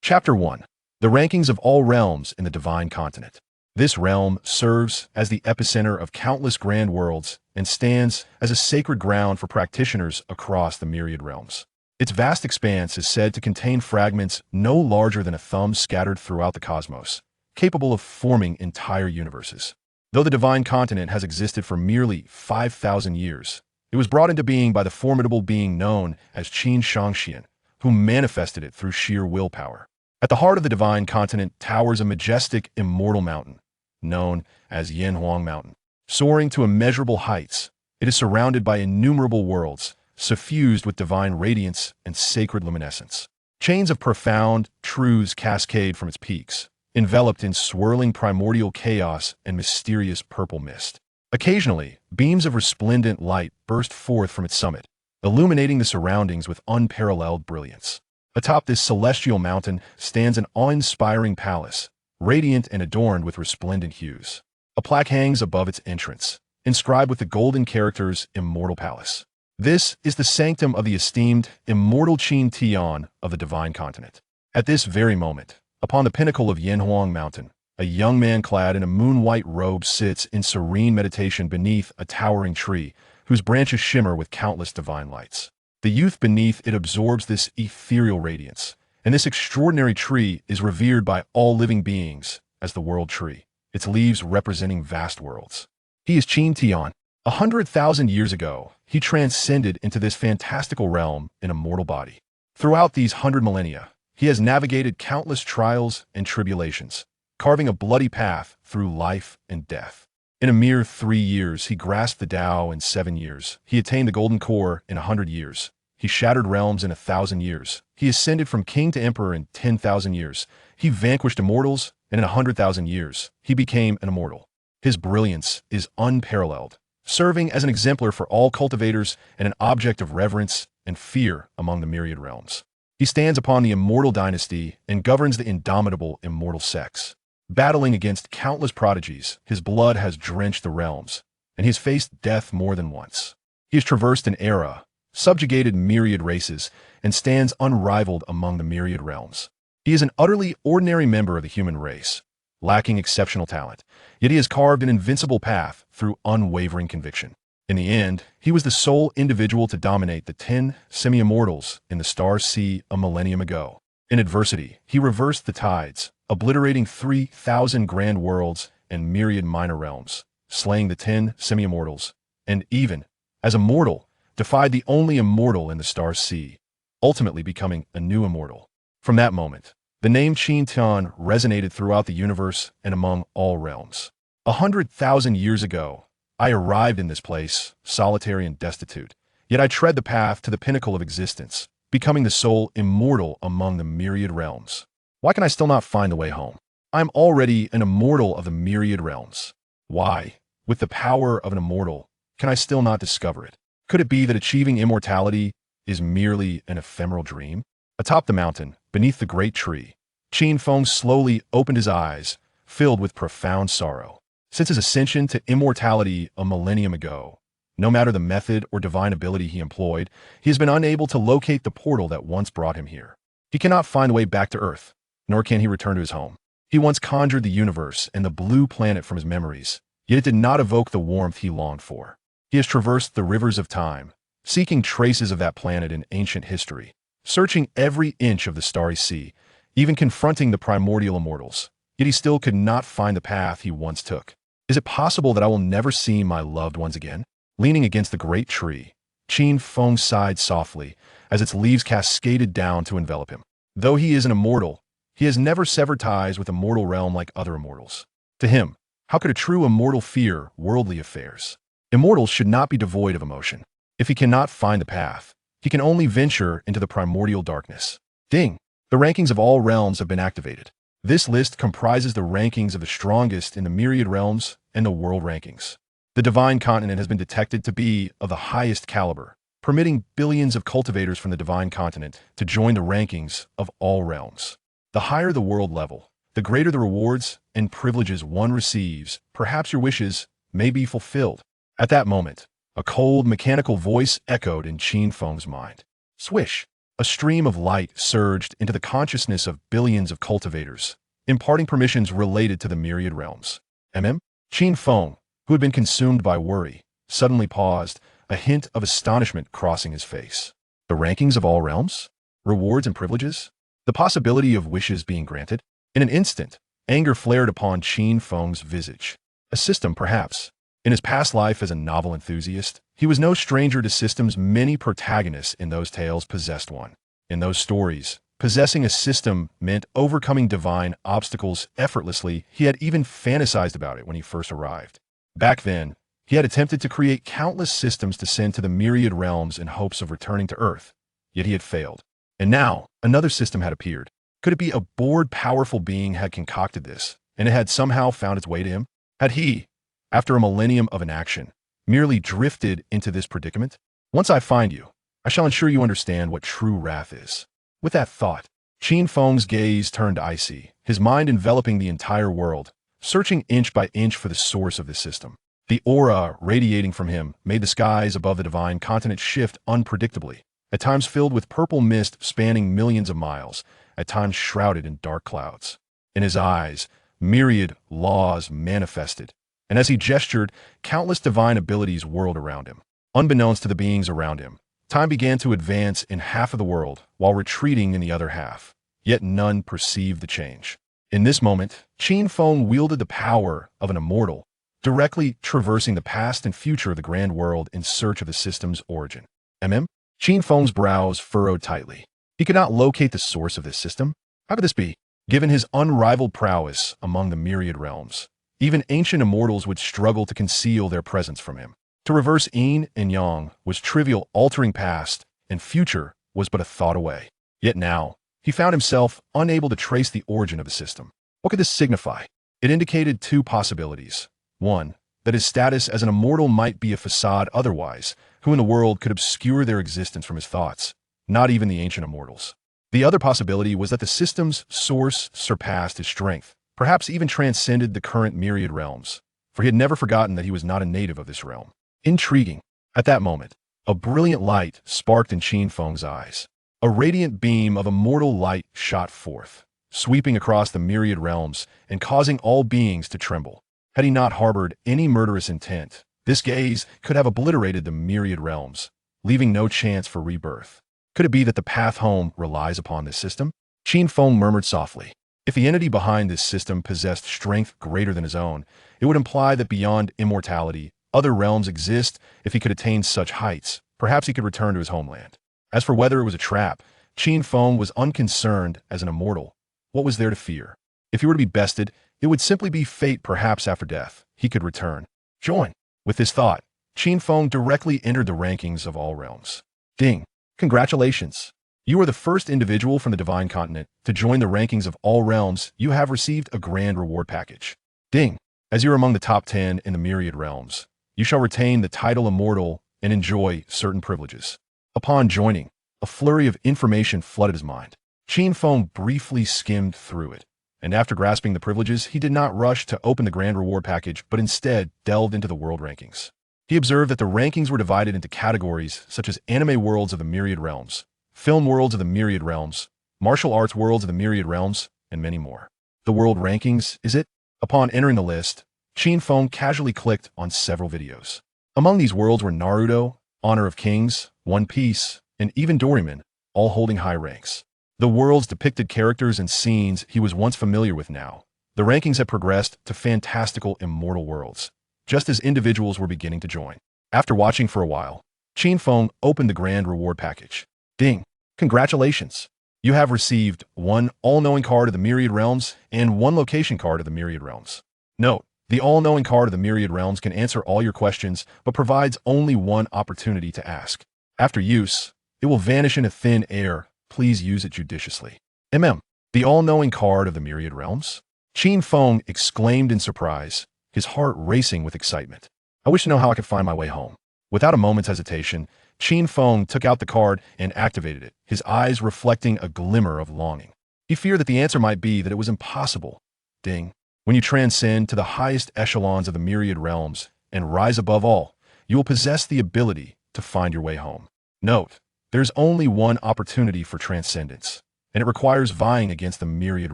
Chapter 1. The Rankings of All Realms in the Divine Continent. This realm serves as the epicenter of countless grand worlds and stands as a sacred ground for practitioners across the myriad realms. Its vast expanse is said to contain fragments no larger than a thumb scattered throughout the cosmos, capable of forming entire universes. Though the Divine Continent has existed for merely 5,000 years, it was brought into being by the formidable being known as Qin Tian, who manifested it through sheer willpower. At the heart of the Divine Continent towers a majestic, immortal mountain, known as Yanhuang Mountain. Soaring to immeasurable heights, it is surrounded by innumerable worlds, suffused with divine radiance and sacred luminescence. Chains of profound truths cascade from its peaks, enveloped in swirling primordial chaos and mysterious purple mist. Occasionally, beams of resplendent light burst forth from its summit, illuminating the surroundings with unparalleled brilliance. Atop this celestial mountain stands an awe-inspiring palace, radiant and adorned with resplendent hues. A plaque hangs above its entrance, inscribed with the golden characters Immortal Palace. This is the sanctum of the esteemed, immortal Qin Tian of the Divine Continent. At this very moment, upon the pinnacle of Yanhuang Mountain, a young man clad in a moon-white robe sits in serene meditation beneath a towering tree, whose branches shimmer with countless divine lights. The youth beneath it absorbs this ethereal radiance, and this extraordinary tree is revered by all living beings as the World Tree, its leaves representing vast worlds. He is Qin Tian. 100,000 years ago, he transcended into this fantastical realm in a mortal body. Throughout these 100 millennia, he has navigated countless trials and tribulations, carving a bloody path through life and death. In a mere 3 years, he grasped the Tao in 7 years. He attained the Golden Core in 100 years. He shattered realms in 1,000 years. He ascended from king to emperor in 10,000 years. He vanquished immortals, and in 100,000 years, he became an immortal. His brilliance is unparalleled, serving as an exemplar for all cultivators and an object of reverence and fear among the myriad realms. He stands upon the immortal dynasty and governs the indomitable immortal sex. Battling against countless prodigies, his blood has drenched the realms, and he has faced death more than once. He has traversed an era, subjugated myriad races, and stands unrivaled among the myriad realms. He is an utterly ordinary member of the human race, lacking exceptional talent, yet he has carved an invincible path through unwavering conviction. In the end, he was the sole individual to dominate the 10 semi-immortals in the Star Sea a millennium ago. In adversity, he reversed the tides, obliterating 3,000 grand worlds and myriad minor realms, slaying the 10 semi-immortals, and even, as a mortal, defied the only immortal in the Star Sea, ultimately becoming a new immortal. From that moment, the name Qin Tian resonated throughout the universe and among all realms. 100,000 years ago, I arrived in this place, solitary and destitute, yet I tread the path to the pinnacle of existence, becoming the sole immortal among the myriad realms. Why can I still not find the way home? I am already an immortal of the myriad realms. Why, with the power of an immortal, can I still not discover it? Could it be that achieving immortality is merely an ephemeral dream? Atop the mountain, beneath the great tree, Qin Feng slowly opened his eyes, filled with profound sorrow. Since his ascension to immortality a millennium ago, no matter the method or divine ability he employed, he has been unable to locate the portal that once brought him here. He cannot find the way back to Earth, nor can he return to his home. He once conjured the universe and the blue planet from his memories, yet it did not evoke the warmth he longed for. He has traversed the rivers of time, seeking traces of that planet in ancient history, searching every inch of the starry sea, even confronting the primordial immortals, yet he still could not find the path he once took. Is it possible that I will never see my loved ones again? Leaning against the great tree, Qin Feng sighed softly as its leaves cascaded down to envelop him. Though he is an immortal, he has never severed ties with a mortal realm like other immortals. To him, how could a true immortal fear worldly affairs? Immortals should not be devoid of emotion. If he cannot find the path, he can only venture into the primordial darkness. Ding! The rankings of all realms have been activated. This list comprises the rankings of the strongest in the myriad realms and the world rankings. The Divine Continent has been detected to be of the highest caliber, permitting billions of cultivators from the Divine Continent to join the rankings of all realms. The higher the world level, the greater the rewards and privileges one receives. Perhaps your wishes may be fulfilled. At that moment, a cold, mechanical voice echoed in Qin Feng's mind. Swish! A stream of light surged into the consciousness of billions of cultivators, imparting permissions related to the myriad realms. Qin Feng, who had been consumed by worry, suddenly paused, a hint of astonishment crossing his face. The rankings of all realms? Rewards and privileges? The possibility of wishes being granted? In an instant, anger flared upon Qin Feng's visage. A system, perhaps. In his past life as a novel enthusiast, he was no stranger to systems. Many protagonists in those tales possessed one. In those stories, possessing a system meant overcoming divine obstacles effortlessly. He had even fantasized about it when he first arrived. Back then, he had attempted to create countless systems to send to the myriad realms in hopes of returning to Earth, yet he had failed. And now, another system had appeared. Could it be a bored, powerful being had concocted this, and it had somehow found its way to him? Had he, after a millennium of inaction, merely drifted into this predicament? Once I find you, I shall ensure you understand what true wrath is. With that thought, Qin Feng's gaze turned icy, his mind enveloping the entire world, searching inch by inch for the source of this system. The aura radiating from him made the skies above the divine continent shift unpredictably, at times filled with purple mist spanning millions of miles, at times shrouded in dark clouds. In his eyes, myriad laws manifested, and as he gestured, countless divine abilities whirled around him. Unbeknownst to the beings around him, time began to advance in half of the world while retreating in the other half, yet none perceived the change. In this moment, Qin Feng wielded the power of an immortal, directly traversing the past and future of the grand world in search of the system's origin. Qin Feng's brows furrowed tightly. He could not locate the source of this system. How could this be? Given his unrivaled prowess among the myriad realms, even ancient immortals would struggle to conceal their presence from him. To reverse yin and yang was trivial. Altering past and future was but a thought away. Yet now, he found himself unable to trace the origin of the system. What could this signify? It indicated two possibilities. One, that his status as an immortal might be a facade. Otherwise, who in the world could obscure their existence from his thoughts? Not even the ancient immortals. The other possibility was that the system's source surpassed his strength, perhaps even transcended the current myriad realms, for he had never forgotten that he was not a native of this realm. Intriguing. At that moment, a brilliant light sparked in Qin Feng's eyes. A radiant beam of immortal light shot forth, sweeping across the myriad realms and causing all beings to tremble. Had he not harbored any murderous intent, this gaze could have obliterated the myriad realms, leaving no chance for rebirth. Could it be that the path home relies upon this system? Qin Feng murmured softly. If the entity behind this system possessed strength greater than his own, it would imply that beyond immortality, other realms exist. If he could attain such heights, perhaps he could return to his homeland. As for whether it was a trap, Qin Feng was unconcerned. As an immortal, what was there to fear? If he were to be bested, it would simply be fate. Perhaps after death, he could return. Join. With this thought, Qin Feng directly entered the rankings of all realms. Ding. Congratulations. You are the first individual from the divine continent to join the rankings of all realms. You have received a grand reward package. Ding. As you are among the top 10 in the myriad realms, you shall retain the title immortal and enjoy certain privileges. Upon joining, a flurry of information flooded his mind. Qin Feng briefly skimmed through it, and after grasping the privileges, he did not rush to open the grand reward package, but instead delved into the world rankings. He observed that the rankings were divided into categories such as anime worlds of the myriad realms, film worlds of the myriad realms, martial arts worlds of the myriad realms, and many more. The world rankings, is it? Upon entering the list, Qin Feng casually clicked on several videos. Among these worlds were Naruto, Honor of Kings, One Piece, and even Doraemon, all holding high ranks. The worlds depicted characters and scenes he was once familiar with now. The rankings had progressed to fantastical immortal worlds, just as individuals were beginning to join. After watching for a while, Qin Feng opened the grand reward package. Ding! Congratulations! You have received one all-knowing card of the myriad realms and one location card of the myriad realms. Note, the all-knowing card of the myriad realms can answer all your questions, but provides only one opportunity to ask. After use, it will vanish into thin air. Please use it judiciously. The all-knowing card of the myriad realms? Qin Feng exclaimed in surprise, his heart racing with excitement. I wish to know how I could find my way home. Without a moment's hesitation, Qin Feng took out the card and activated it, his eyes reflecting a glimmer of longing. He feared that the answer might be that it was impossible. Ding. When you transcend to the highest echelons of the myriad realms and rise above all, you will possess the ability to find your way home. Note, There's only one opportunity for transcendence, and it requires vying against the myriad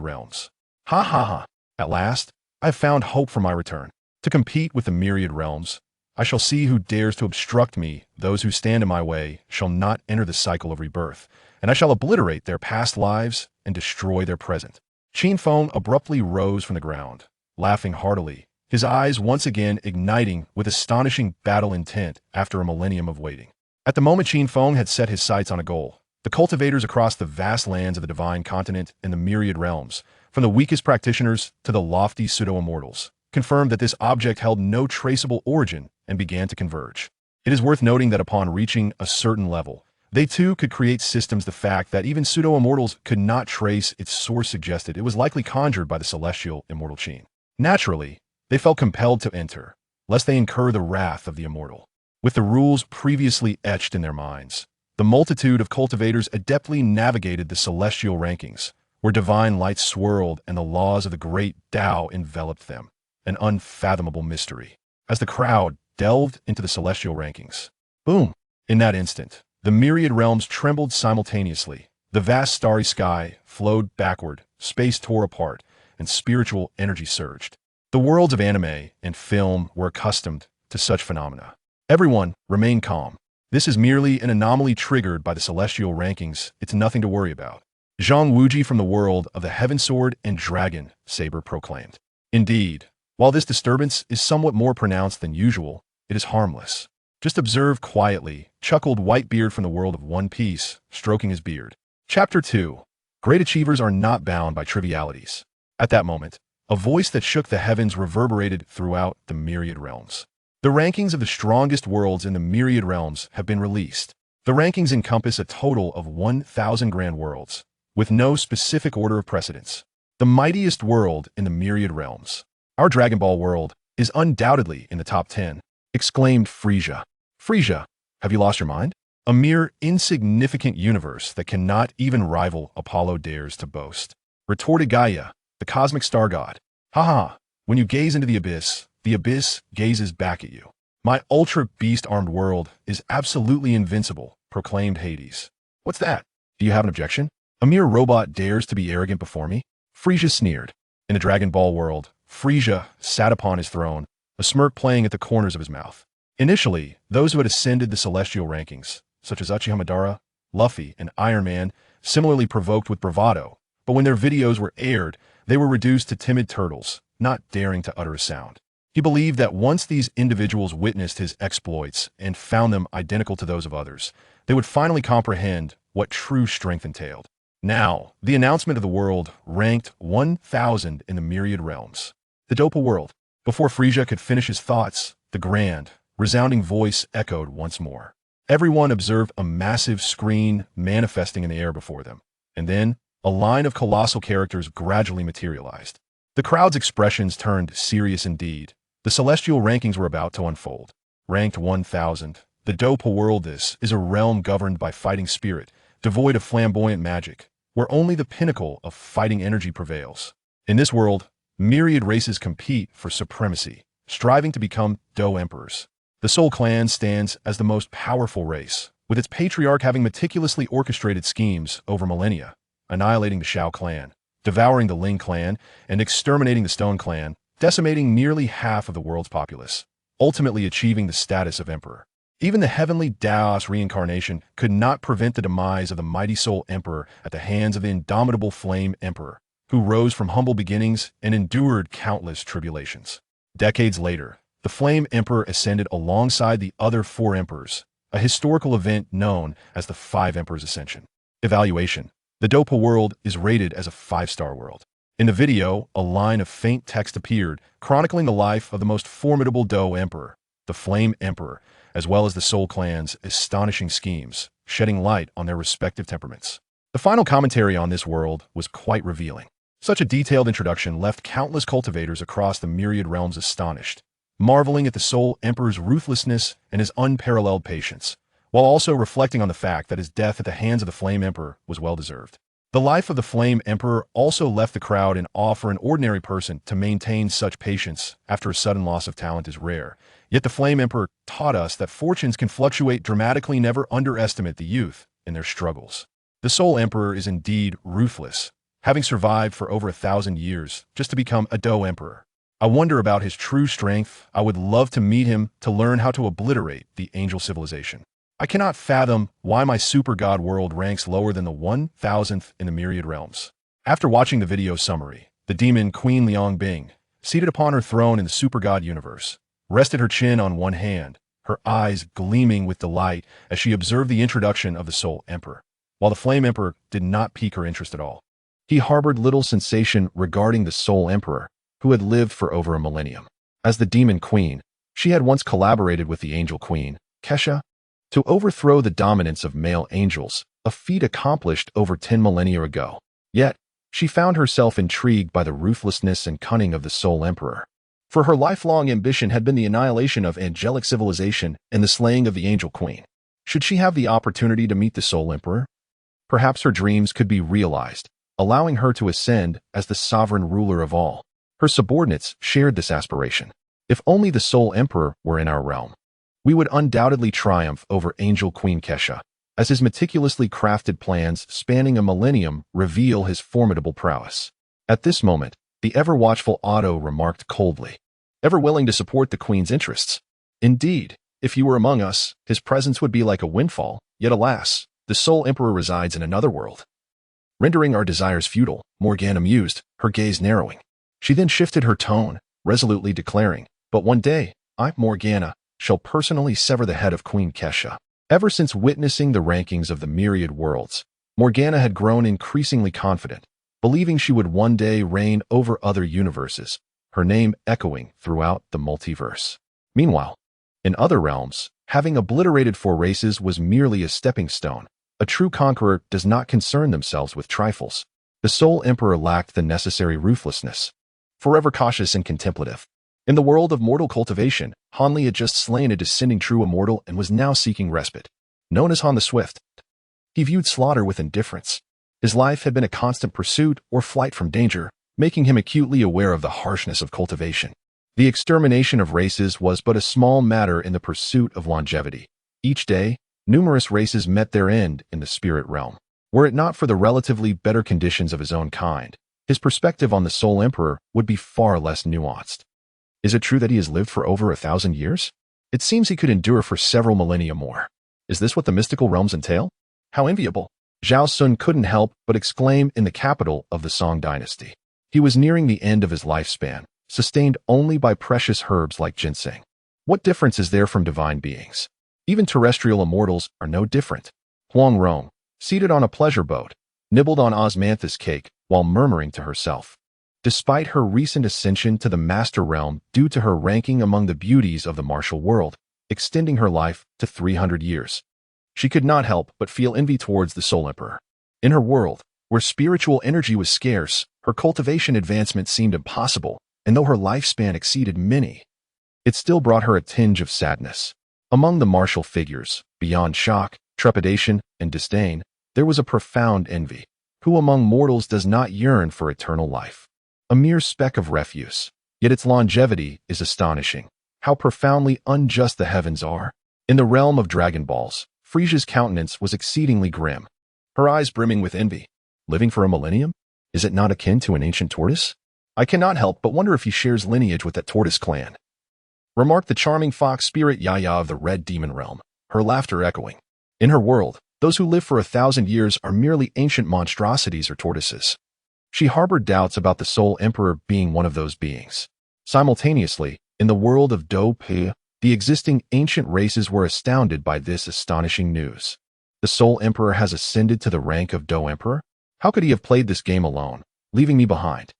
realms. Ha ha ha. At last, I have found hope for my return. To compete with the myriad realms, I shall see who dares to obstruct me. Those who stand in my way shall not enter the cycle of rebirth, and I shall obliterate their past lives and destroy their present. Qin Feng abruptly rose from the ground, laughing heartily, his eyes once again igniting with astonishing battle intent after a millennium of waiting. At the moment Qin Feng had set his sights on a goal, the cultivators across the vast lands of the divine continent and the myriad realms, from the weakest practitioners to the lofty pseudo-immortals, confirmed that this object held no traceable origin and began to converge. It is worth noting that upon reaching a certain level, they too could create systems. The fact that even pseudo-immortals could not trace its source suggested it was likely conjured by the celestial immortal Qin. Naturally, they felt compelled to enter, lest they incur the wrath of the immortal. With the rules previously etched in their minds, the multitude of cultivators adeptly navigated the celestial rankings, where divine light swirled and the laws of the great Tao enveloped them, an unfathomable mystery. As the crowd delved into the celestial rankings, boom! In that instant, the myriad realms trembled simultaneously. The vast starry sky flowed backward, space tore apart, and spiritual energy surged. The worlds of anime and film were accustomed to such phenomena. Everyone remained calm. This is merely an anomaly triggered by the celestial rankings. It's nothing to worry about. Zhang Wuji from the world of the Heaven Sword and Dragon Saber proclaimed. Indeed, while this disturbance is somewhat more pronounced than usual, it is harmless. Just observe quietly, chuckled Whitebeard from the world of One Piece, stroking his beard. Chapter 2. Great achievers are not bound by trivialities. At that moment, a voice that shook the heavens reverberated throughout the myriad realms. The rankings of the strongest worlds in the myriad realms have been released. The rankings encompass a total of 1,000 grand worlds, with no specific order of precedence. The mightiest world in the myriad realms, our Dragon Ball world, is undoubtedly in the top 10, exclaimed Frisia. Frisia, have you lost your mind? A mere insignificant universe that cannot even rival Apollo dares to boast, retorted Gaia, the cosmic star god. Ha! When you gaze into the abyss gazes back at you. My ultra-beast-armed world is absolutely invincible, proclaimed Hades. What's that? Do you have an objection? A mere robot dares to be arrogant before me? Frisia sneered. In the Dragon Ball world, Frisia sat upon his throne, a smirk playing at the corners of his mouth. Initially, those who had ascended the celestial rankings, such as Uchiha Madara, Luffy, and Iron Man, similarly provoked with bravado, but when their videos were aired, they were reduced to timid turtles, not daring to utter a sound. He believed that once these individuals witnessed his exploits and found them identical to those of others, they would finally comprehend what true strength entailed. Now, the announcement of the world ranked 1,000 in the myriad realms. The Dou Po world. Before Frisia could finish his thoughts, the grand, resounding voice echoed once more. Everyone observed a massive screen manifesting in the air before them, and then a line of colossal characters gradually materialized. The crowd's expressions turned serious indeed. The celestial rankings were about to unfold. Ranked 1,000, the Dou Po world. This is a realm governed by fighting spirit, devoid of flamboyant magic, where only the pinnacle of fighting energy prevails. In this world, myriad races compete for supremacy, striving to become Dou emperors. The Soul Clan stands as the most powerful race, with its patriarch having meticulously orchestrated schemes over millennia, annihilating the Xiao clan, devouring the Ling clan, and exterminating the Stone clan, decimating nearly half of the world's populace, ultimately achieving the status of emperor. Even the heavenly Daos reincarnation could not prevent the demise of the mighty Soul Emperor at the hands of the indomitable Flame Emperor, who rose from humble beginnings and endured countless tribulations. Decades later, the Flame Emperor ascended alongside the other 4 emperors, a historical event known as the 5 Emperors' Ascension. Evaluation. The Dou Po world is rated as a 5-star world. In the video, a line of faint text appeared, chronicling the life of the most formidable Dou Emperor, the Flame Emperor, as well as the Soul Clan's astonishing schemes, shedding light on their respective temperaments. The final commentary on this world was quite revealing. Such a detailed introduction left countless cultivators across the myriad realms astonished, marveling at the Soul Emperor's ruthlessness and his unparalleled patience, while also reflecting on the fact that his death at the hands of the Flame Emperor was well-deserved. The life of the Flame Emperor also left the crowd in awe. For an ordinary person to maintain such patience after a sudden loss of talent is rare. Yet the Flame Emperor taught us that fortunes can fluctuate dramatically. Never underestimate the youth, in their struggles. The Soul Emperor is indeed ruthless, having survived for over 1,000 years just to become a Dou Emperor. I wonder about his true strength. I would love to meet him to learn how to obliterate the angel civilization. I cannot fathom why my super god world ranks lower than the 1,000th in the myriad realms. After watching the video summary, the demon Queen Liang Bing, seated upon her throne in the super god universe, rested her chin on one hand, her eyes gleaming with delight as she observed the introduction of the Soul Emperor, while the Flame Emperor did not pique her interest at all. He harbored little sensation regarding the Soul Emperor, who had lived for over a millennium. As the demon queen, she had once collaborated with the angel queen, Kesha, to overthrow the dominance of male angels, a feat accomplished over 10 millennia ago. Yet, she found herself intrigued by the ruthlessness and cunning of the Soul Emperor. For her lifelong ambition had been the annihilation of angelic civilization and the slaying of the angel queen. Should she have the opportunity to meet the Soul Emperor? Perhaps her dreams could be realized, allowing her to ascend as the sovereign ruler of all. Her subordinates shared this aspiration. If only the Soul Emperor were in our realm, we would undoubtedly triumph over Angel Queen Kesha, as his meticulously crafted plans spanning a millennium reveal his formidable prowess. At this moment, the ever-watchful Otto remarked coldly, ever willing to support the Queen's interests. Indeed, if he were among us, his presence would be like a windfall, yet alas, the Soul Emperor resides in another world. Rendering our desires futile, Morgana mused, her gaze narrowing. She then shifted her tone, resolutely declaring, but one day, I, Morgana, shall personally sever the head of Queen Kesha. Ever since witnessing the rankings of the myriad worlds, Morgana had grown increasingly confident, believing she would one day reign over other universes, her name echoing throughout the multiverse. Meanwhile, in other realms, having obliterated 4 races was merely a stepping stone. A true conqueror does not concern themselves with trifles. The Soul Emperor lacked the necessary ruthlessness. Forever cautious and contemplative. In the world of mortal cultivation, Han Li had just slain a descending true immortal and was now seeking respite. Known as Han the Swift, he viewed slaughter with indifference. His life had been a constant pursuit or flight from danger, making him acutely aware of the harshness of cultivation. The extermination of races was but a small matter in the pursuit of longevity. Each day, numerous races met their end in the spirit realm. Were it not for the relatively better conditions of his own kind, his perspective on the Soul Emperor would be far less nuanced. Is it true that he has lived for over 1,000 years? It seems he could endure for several millennia more. Is this what the mystical realms entail? How enviable! Zhao Sun couldn't help but exclaim in the capital of the Song dynasty. He was nearing the end of his lifespan, sustained only by precious herbs like ginseng. What difference is there from divine beings? Even terrestrial immortals are no different. Huang Rong, seated on a pleasure boat, nibbled on osmanthus cake while murmuring to herself. Despite her recent ascension to the master realm due to her ranking among the beauties of the martial world, extending her life to 300 years, she could not help but feel envy towards the Soul Emperor. In her world, where spiritual energy was scarce, her cultivation advancement seemed impossible, and though her lifespan exceeded many, it still brought her a tinge of sadness. Among the martial figures, beyond shock, trepidation, and disdain, there was a profound envy. Who among mortals does not yearn for eternal life? A mere speck of refuse, yet its longevity is astonishing. How profoundly unjust the heavens are. In the realm of Dragon Balls, Frisia's countenance was exceedingly grim, her eyes brimming with envy. Living for a millennium? Is it not akin to an ancient tortoise? I cannot help but wonder if he shares lineage with that tortoise clan. Remarked the charming fox spirit Yaya of the Red Demon Realm, her laughter echoing. In her world, those who live for 1,000 years are merely ancient monstrosities or tortoises. She harbored doubts about the Soul Emperor being one of those beings. Simultaneously, in the world of Dou Po, the existing ancient races were astounded by this astonishing news. The Soul Emperor has ascended to the rank of Dou Emperor? How could he have played this game alone, leaving me behind?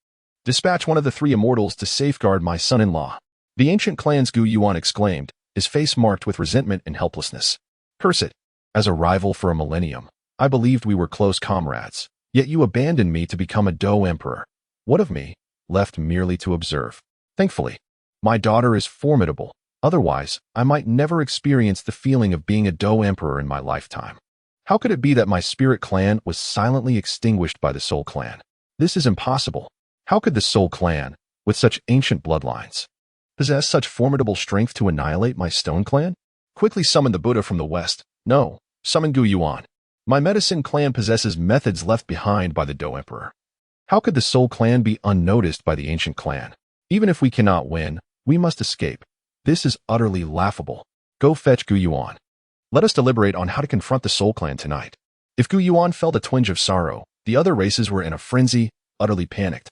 Dispatch one of the 3 immortals to safeguard my son-in-law. The ancient clan's Gu Yuan exclaimed, his face marked with resentment and helplessness. Curse it! As a rival for a millennium, I believed we were close comrades, yet you abandoned me to become a Dou Emperor. What of me, left merely to observe? Thankfully, my daughter is formidable, otherwise I might never experience the feeling of being a Dou Emperor in my lifetime. How could it be that my spirit clan was silently extinguished by the Soul Clan? This is impossible. How could the Soul Clan, with such ancient bloodlines, possess such formidable strength to annihilate my Stone Clan? Quickly summon the Buddha from the west. No, summon Gu Yuan. My medicine clan possesses methods left behind by the Dou Emperor. How could the Soul clan be unnoticed by the ancient clan? Even if we cannot win, we must escape. This is utterly laughable. Go fetch Gu Yuan. Let us deliberate on how to confront the Soul clan tonight. If Gu Yuan felt a twinge of sorrow, the other races were in a frenzy, utterly panicked.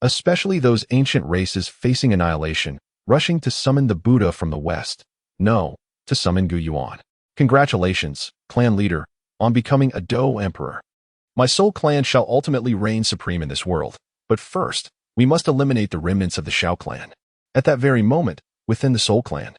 Especially those ancient races facing annihilation, rushing to summon the Buddha from the west. No, to summon Gu Yuan. Congratulations, clan leader, on becoming a Dou Emperor. My Soul clan shall ultimately reign supreme in this world, but first, we must eliminate the remnants of the Xiao clan. At that very moment, within the Soul clan,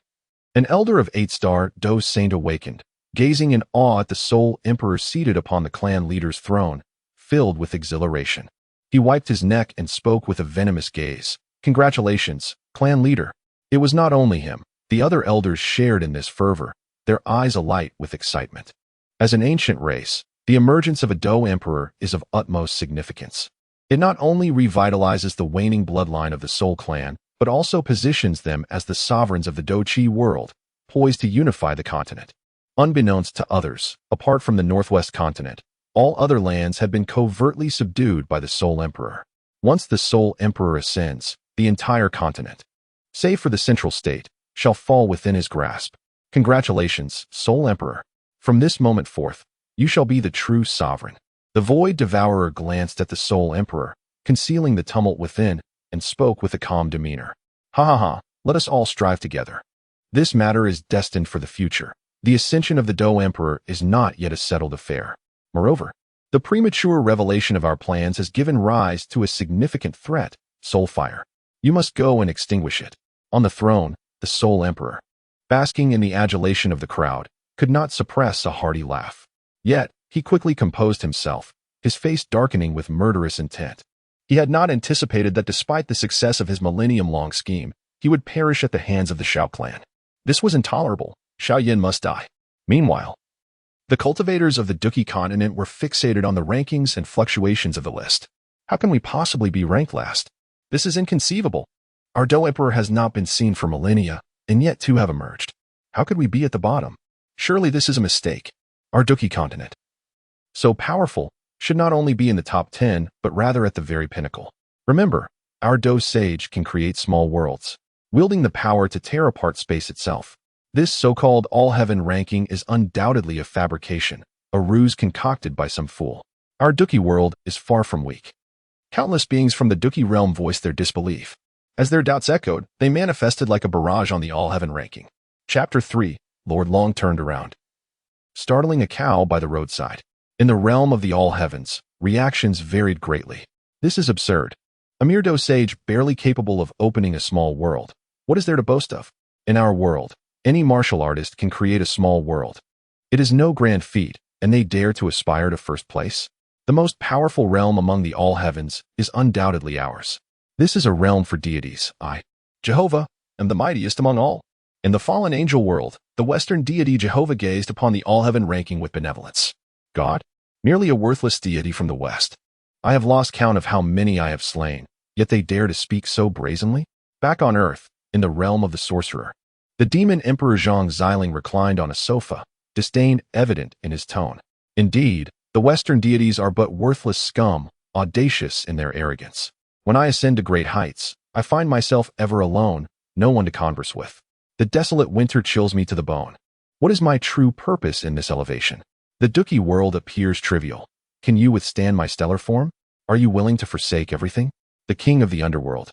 an elder of 8-star Dou Saint awakened, gazing in awe at the Soul Emperor seated upon the clan leader's throne, filled with exhilaration. He wiped his neck and spoke with a venomous gaze. Congratulations, clan leader. It was not only him. The other elders shared in this fervor, their eyes alight with excitement. As an ancient race, the emergence of a Dou Emperor is of utmost significance. It not only revitalizes the waning bloodline of the Soul clan, but also positions them as the sovereigns of the Douqi world, poised to unify the continent. Unbeknownst to others, apart from the Northwest continent, all other lands have been covertly subdued by the Soul Emperor. Once the Soul Emperor ascends, the entire continent, save for the central state, shall fall within his grasp. Congratulations, Soul Emperor. From this moment forth, you shall be the true sovereign. The Void Devourer glanced at the Soul Emperor, concealing the tumult within, and spoke with a calm demeanor. Ha ha ha, let us all strive together. This matter is destined for the future. The ascension of the Dou Emperor is not yet a settled affair. Moreover, the premature revelation of our plans has given rise to a significant threat, Soulfire. You must go and extinguish it. On the throne, the Soul Emperor, basking in the adulation of the crowd, could not suppress a hearty laugh. Yet, he quickly composed himself, his face darkening with murderous intent. He had not anticipated that despite the success of his millennium-long scheme, he would perish at the hands of the Xiao clan. This was intolerable. Xiao Yin must die. Meanwhile, the cultivators of the Douqi continent were fixated on the rankings and fluctuations of the list. How can we possibly be ranked last? This is inconceivable. Our Dou Emperor has not been seen for millennia, and yet two have emerged. How could we be at the bottom? Surely this is a mistake. Our Douqi continent, so powerful, should not only be in the top 10, but rather at the very pinnacle. Remember, our Dou Sage can create small worlds, wielding the power to tear apart space itself. This so-called all-heaven ranking is undoubtedly a fabrication, a ruse concocted by some fool. Our Douqi world is far from weak. Countless beings from the Douqi realm voiced their disbelief. As their doubts echoed, they manifested like a barrage on the all-heaven ranking. Chapter 3, Lord Long turned around, startling a cow by the roadside. In the realm of the all-heavens, reactions varied greatly. This is absurd. A mere Dou Sage barely capable of opening a small world. What is there to boast of? In our world, any martial artist can create a small world. It is no grand feat, and they dare to aspire to first place. The most powerful realm among the all-heavens is undoubtedly ours. This is a realm for deities. I, Jehovah, am the mightiest among all. In the fallen angel world, the Western deity Jehovah gazed upon the all-heaven ranking with benevolence. God? Merely a worthless deity from the West. I have lost count of how many I have slain, yet they dare to speak so brazenly? Back on Earth, in the realm of the sorcerer, the demon Emperor Zhang Xiling reclined on a sofa, disdain evident in his tone. Indeed, the Western deities are but worthless scum, audacious in their arrogance. When I ascend to great heights, I find myself ever alone, no one to converse with. The desolate winter chills me to the bone. What is my true purpose in this elevation? The Douqi world appears trivial. Can you withstand my stellar form? Are you willing to forsake everything? The king of the underworld,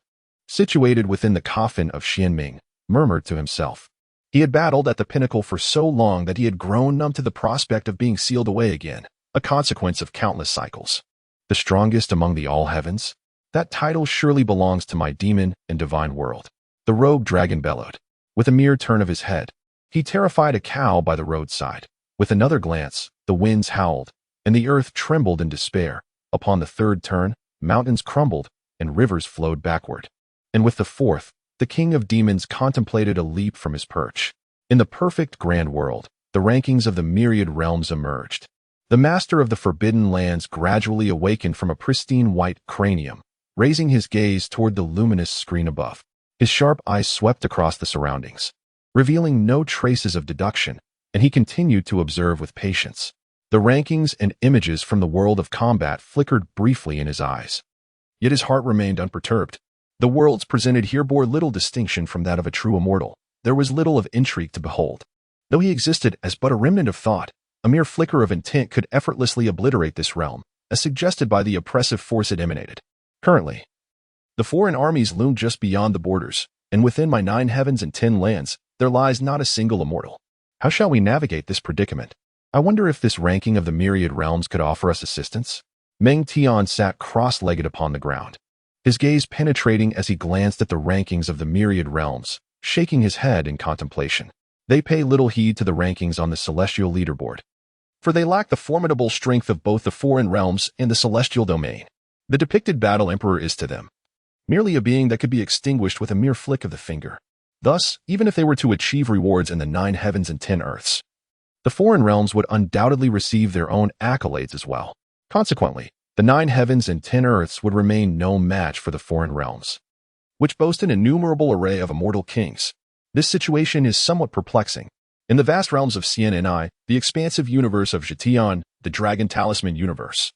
situated within the coffin of Xianming, murmured to himself. He had battled at the pinnacle for so long that he had grown numb to the prospect of being sealed away again, a consequence of countless cycles. The strongest among the all-heavens? That title surely belongs to my demon and divine world. The rogue dragon bellowed. With a mere turn of his head, he terrified a cow by the roadside. With another glance, the winds howled, and the earth trembled in despair. Upon the third turn, mountains crumbled, and rivers flowed backward. And with the fourth, the king of demons contemplated a leap from his perch. In the perfect grand world, the rankings of the myriad realms emerged. The master of the forbidden lands gradually awakened from a pristine white cranium, raising his gaze toward the luminous screen above. His sharp eyes swept across the surroundings, revealing no traces of deduction, and he continued to observe with patience. The rankings and images from the world of combat flickered briefly in his eyes. Yet his heart remained unperturbed. The worlds presented here bore little distinction from that of a true immortal. There was little of intrigue to behold. Though he existed as but a remnant of thought, a mere flicker of intent could effortlessly obliterate this realm, as suggested by the oppressive force it emanated. Currently, the foreign armies loomed just beyond the borders, and within my 9 heavens and 10 lands, there lies not a single immortal. How shall we navigate this predicament? I wonder if this ranking of the myriad realms could offer us assistance? Meng Tian sat cross-legged upon the ground, his gaze penetrating as he glanced at the rankings of the myriad realms, shaking his head in contemplation. They pay little heed to the rankings on the celestial leaderboard, for they lack the formidable strength of both the foreign realms and the celestial domain. The depicted battle emperor is to them merely a being that could be extinguished with a mere flick of the finger. Thus, even if they were to achieve rewards in the 9 heavens and 10 earths, the foreign realms would undoubtedly receive their own accolades as well. Consequently, the 9 heavens and 10 earths would remain no match for the foreign realms, which boast an innumerable array of immortal kings. This situation is somewhat perplexing. In the vast realms of Xian and I, the expansive universe of Tian, the Dragon Talisman universe,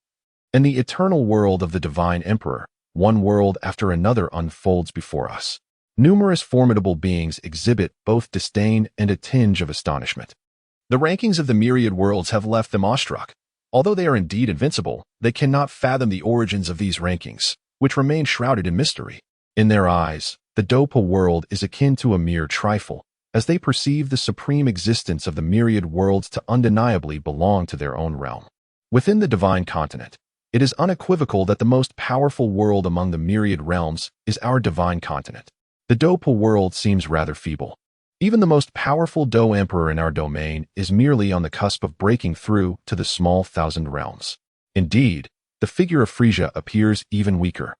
and the eternal world of the Divine Emperor, one world after another unfolds before us. Numerous formidable beings exhibit both disdain and a tinge of astonishment. The rankings of the myriad worlds have left them awestruck. Although they are indeed invincible, they cannot fathom the origins of these rankings, which remain shrouded in mystery. In their eyes, the Dou Po world is akin to a mere trifle, as they perceive the supreme existence of the myriad worlds to undeniably belong to their own realm. Within the divine continent, it is unequivocal that the most powerful world among the myriad realms is our divine continent. The Dou Po world seems rather feeble. Even the most powerful Dou Emperor in our domain is merely on the cusp of breaking through to the small thousand realms. Indeed, the figure of Frisia appears even weaker,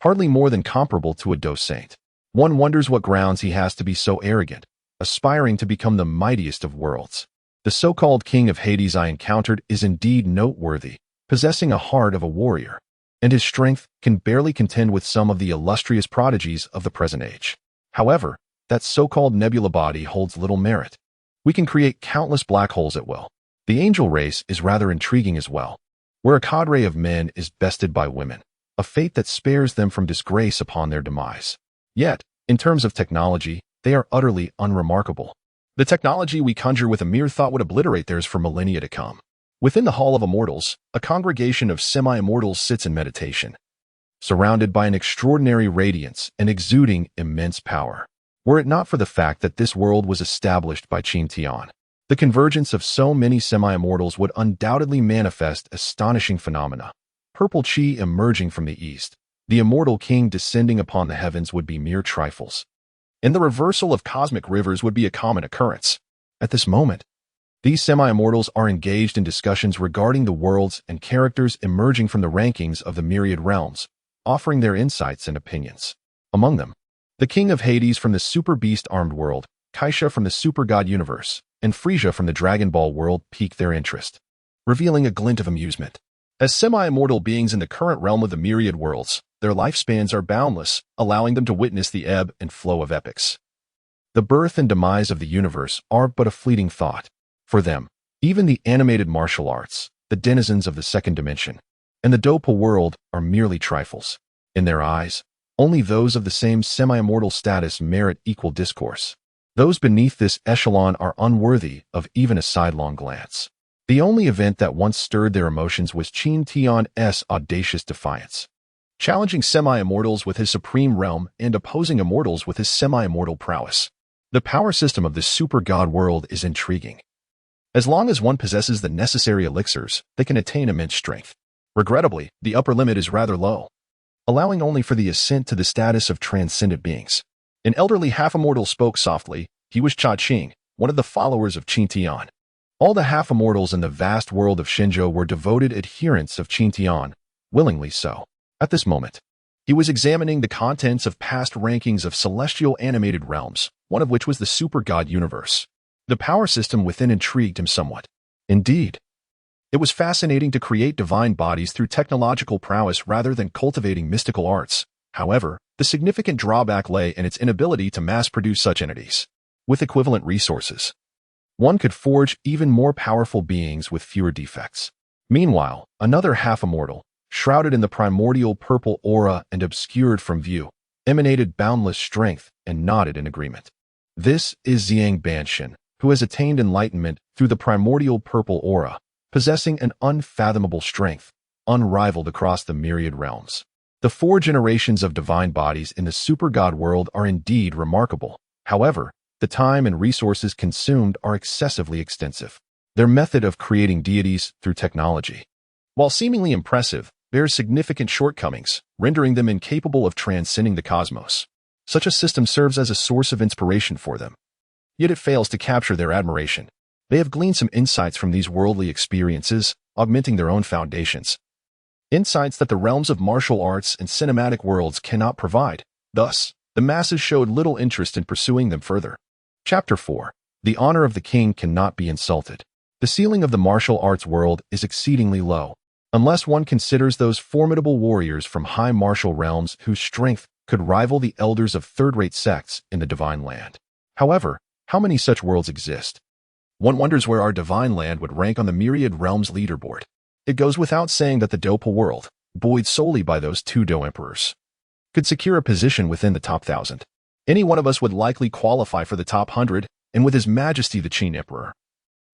hardly more than comparable to a Dou Saint. One wonders what grounds he has to be so arrogant, aspiring to become the mightiest of worlds. The so-called king of Hades I encountered is indeed noteworthy, possessing a heart of a warrior, and his strength can barely contend with some of the illustrious prodigies of the present age. However, that so-called nebula body holds little merit. We can create countless black holes at will. The angel race is rather intriguing as well, where a cadre of men is bested by women, a fate that spares them from disgrace upon their demise. Yet, in terms of technology, they are utterly unremarkable. The technology we conjure with a mere thought would obliterate theirs for millennia to come. Within the Hall of Immortals, a congregation of semi-immortals sits in meditation, surrounded by an extraordinary radiance and exuding immense power. Were it not for the fact that this world was established by Qin Tian, the convergence of so many semi-immortals would undoubtedly manifest astonishing phenomena. Purple chi emerging from the east, the immortal king descending upon the heavens would be mere trifles, and the reversal of cosmic rivers would be a common occurrence. At this moment, these semi-immortals are engaged in discussions regarding the worlds and characters emerging from the rankings of the myriad realms, offering their insights and opinions. Among them, the king of Hades from the super beast-armed world, Kajila from the super god universe, and Frisia from the Dragon Ball world pique their interest, revealing a glint of amusement. As semi-immortal beings in the current realm of the myriad worlds, their lifespans are boundless, allowing them to witness the ebb and flow of epochs. The birth and demise of the universe are but a fleeting thought. For them, even the animated martial arts, the denizens of the second dimension, and the Dou Po world are merely trifles. In their eyes, only those of the same semi-immortal status merit equal discourse. Those beneath this echelon are unworthy of even a sidelong glance. The only event that once stirred their emotions was Qin Tian's audacious defiance, challenging semi-immortals with his supreme realm and opposing immortals with his semi-immortal prowess. The power system of this super god world is intriguing. As long as one possesses the necessary elixirs, they can attain immense strength. Regrettably, the upper limit is rather low, allowing only for the ascent to the status of transcendent beings. An elderly half-immortal spoke softly. He was Cha Qing, one of the followers of Qin Tian. All the half-immortals in the vast world of Shenzhou were devoted adherents of Qin Tian, willingly so. At this moment, he was examining the contents of past rankings of celestial animated realms, one of which was the super god universe. The power system within intrigued him somewhat. Indeed, it was fascinating to create divine bodies through technological prowess rather than cultivating mystical arts. However, the significant drawback lay in its inability to mass-produce such entities with equivalent resources. one could forge even more powerful beings with fewer defects. Meanwhile, another half-immortal, shrouded in the primordial purple aura and obscured from view, emanated boundless strength and nodded in agreement. This is Xiang Banshin, who has attained enlightenment through the primordial purple aura, possessing an unfathomable strength, unrivaled across the myriad realms. The 4 generations of divine bodies in the super-god world are indeed remarkable. However, the time and resources consumed are excessively extensive. Their method of creating deities through technology, while seemingly impressive, bears significant shortcomings, rendering them incapable of transcending the cosmos. Such a system serves as a source of inspiration for them, yet it fails to capture their admiration. They have gleaned some insights from these worldly experiences, augmenting their own foundations. Insights that the realms of martial arts and cinematic worlds cannot provide. Thus, the masses showed little interest in pursuing them further. Chapter 4. The honor of the king cannot be insulted. The ceiling of the martial arts world is exceedingly low, unless one considers those formidable warriors from high martial realms whose strength could rival the elders of third-rate sects in the divine land. However, how many such worlds exist? One wonders where our divine land would rank on the myriad realms leaderboard. It goes without saying that the Dou Po world, buoyed solely by those 2 Dou emperors, could secure a position within the top 1,000. Any one of us would likely qualify for the top 100, and with His Majesty the Qin Emperor,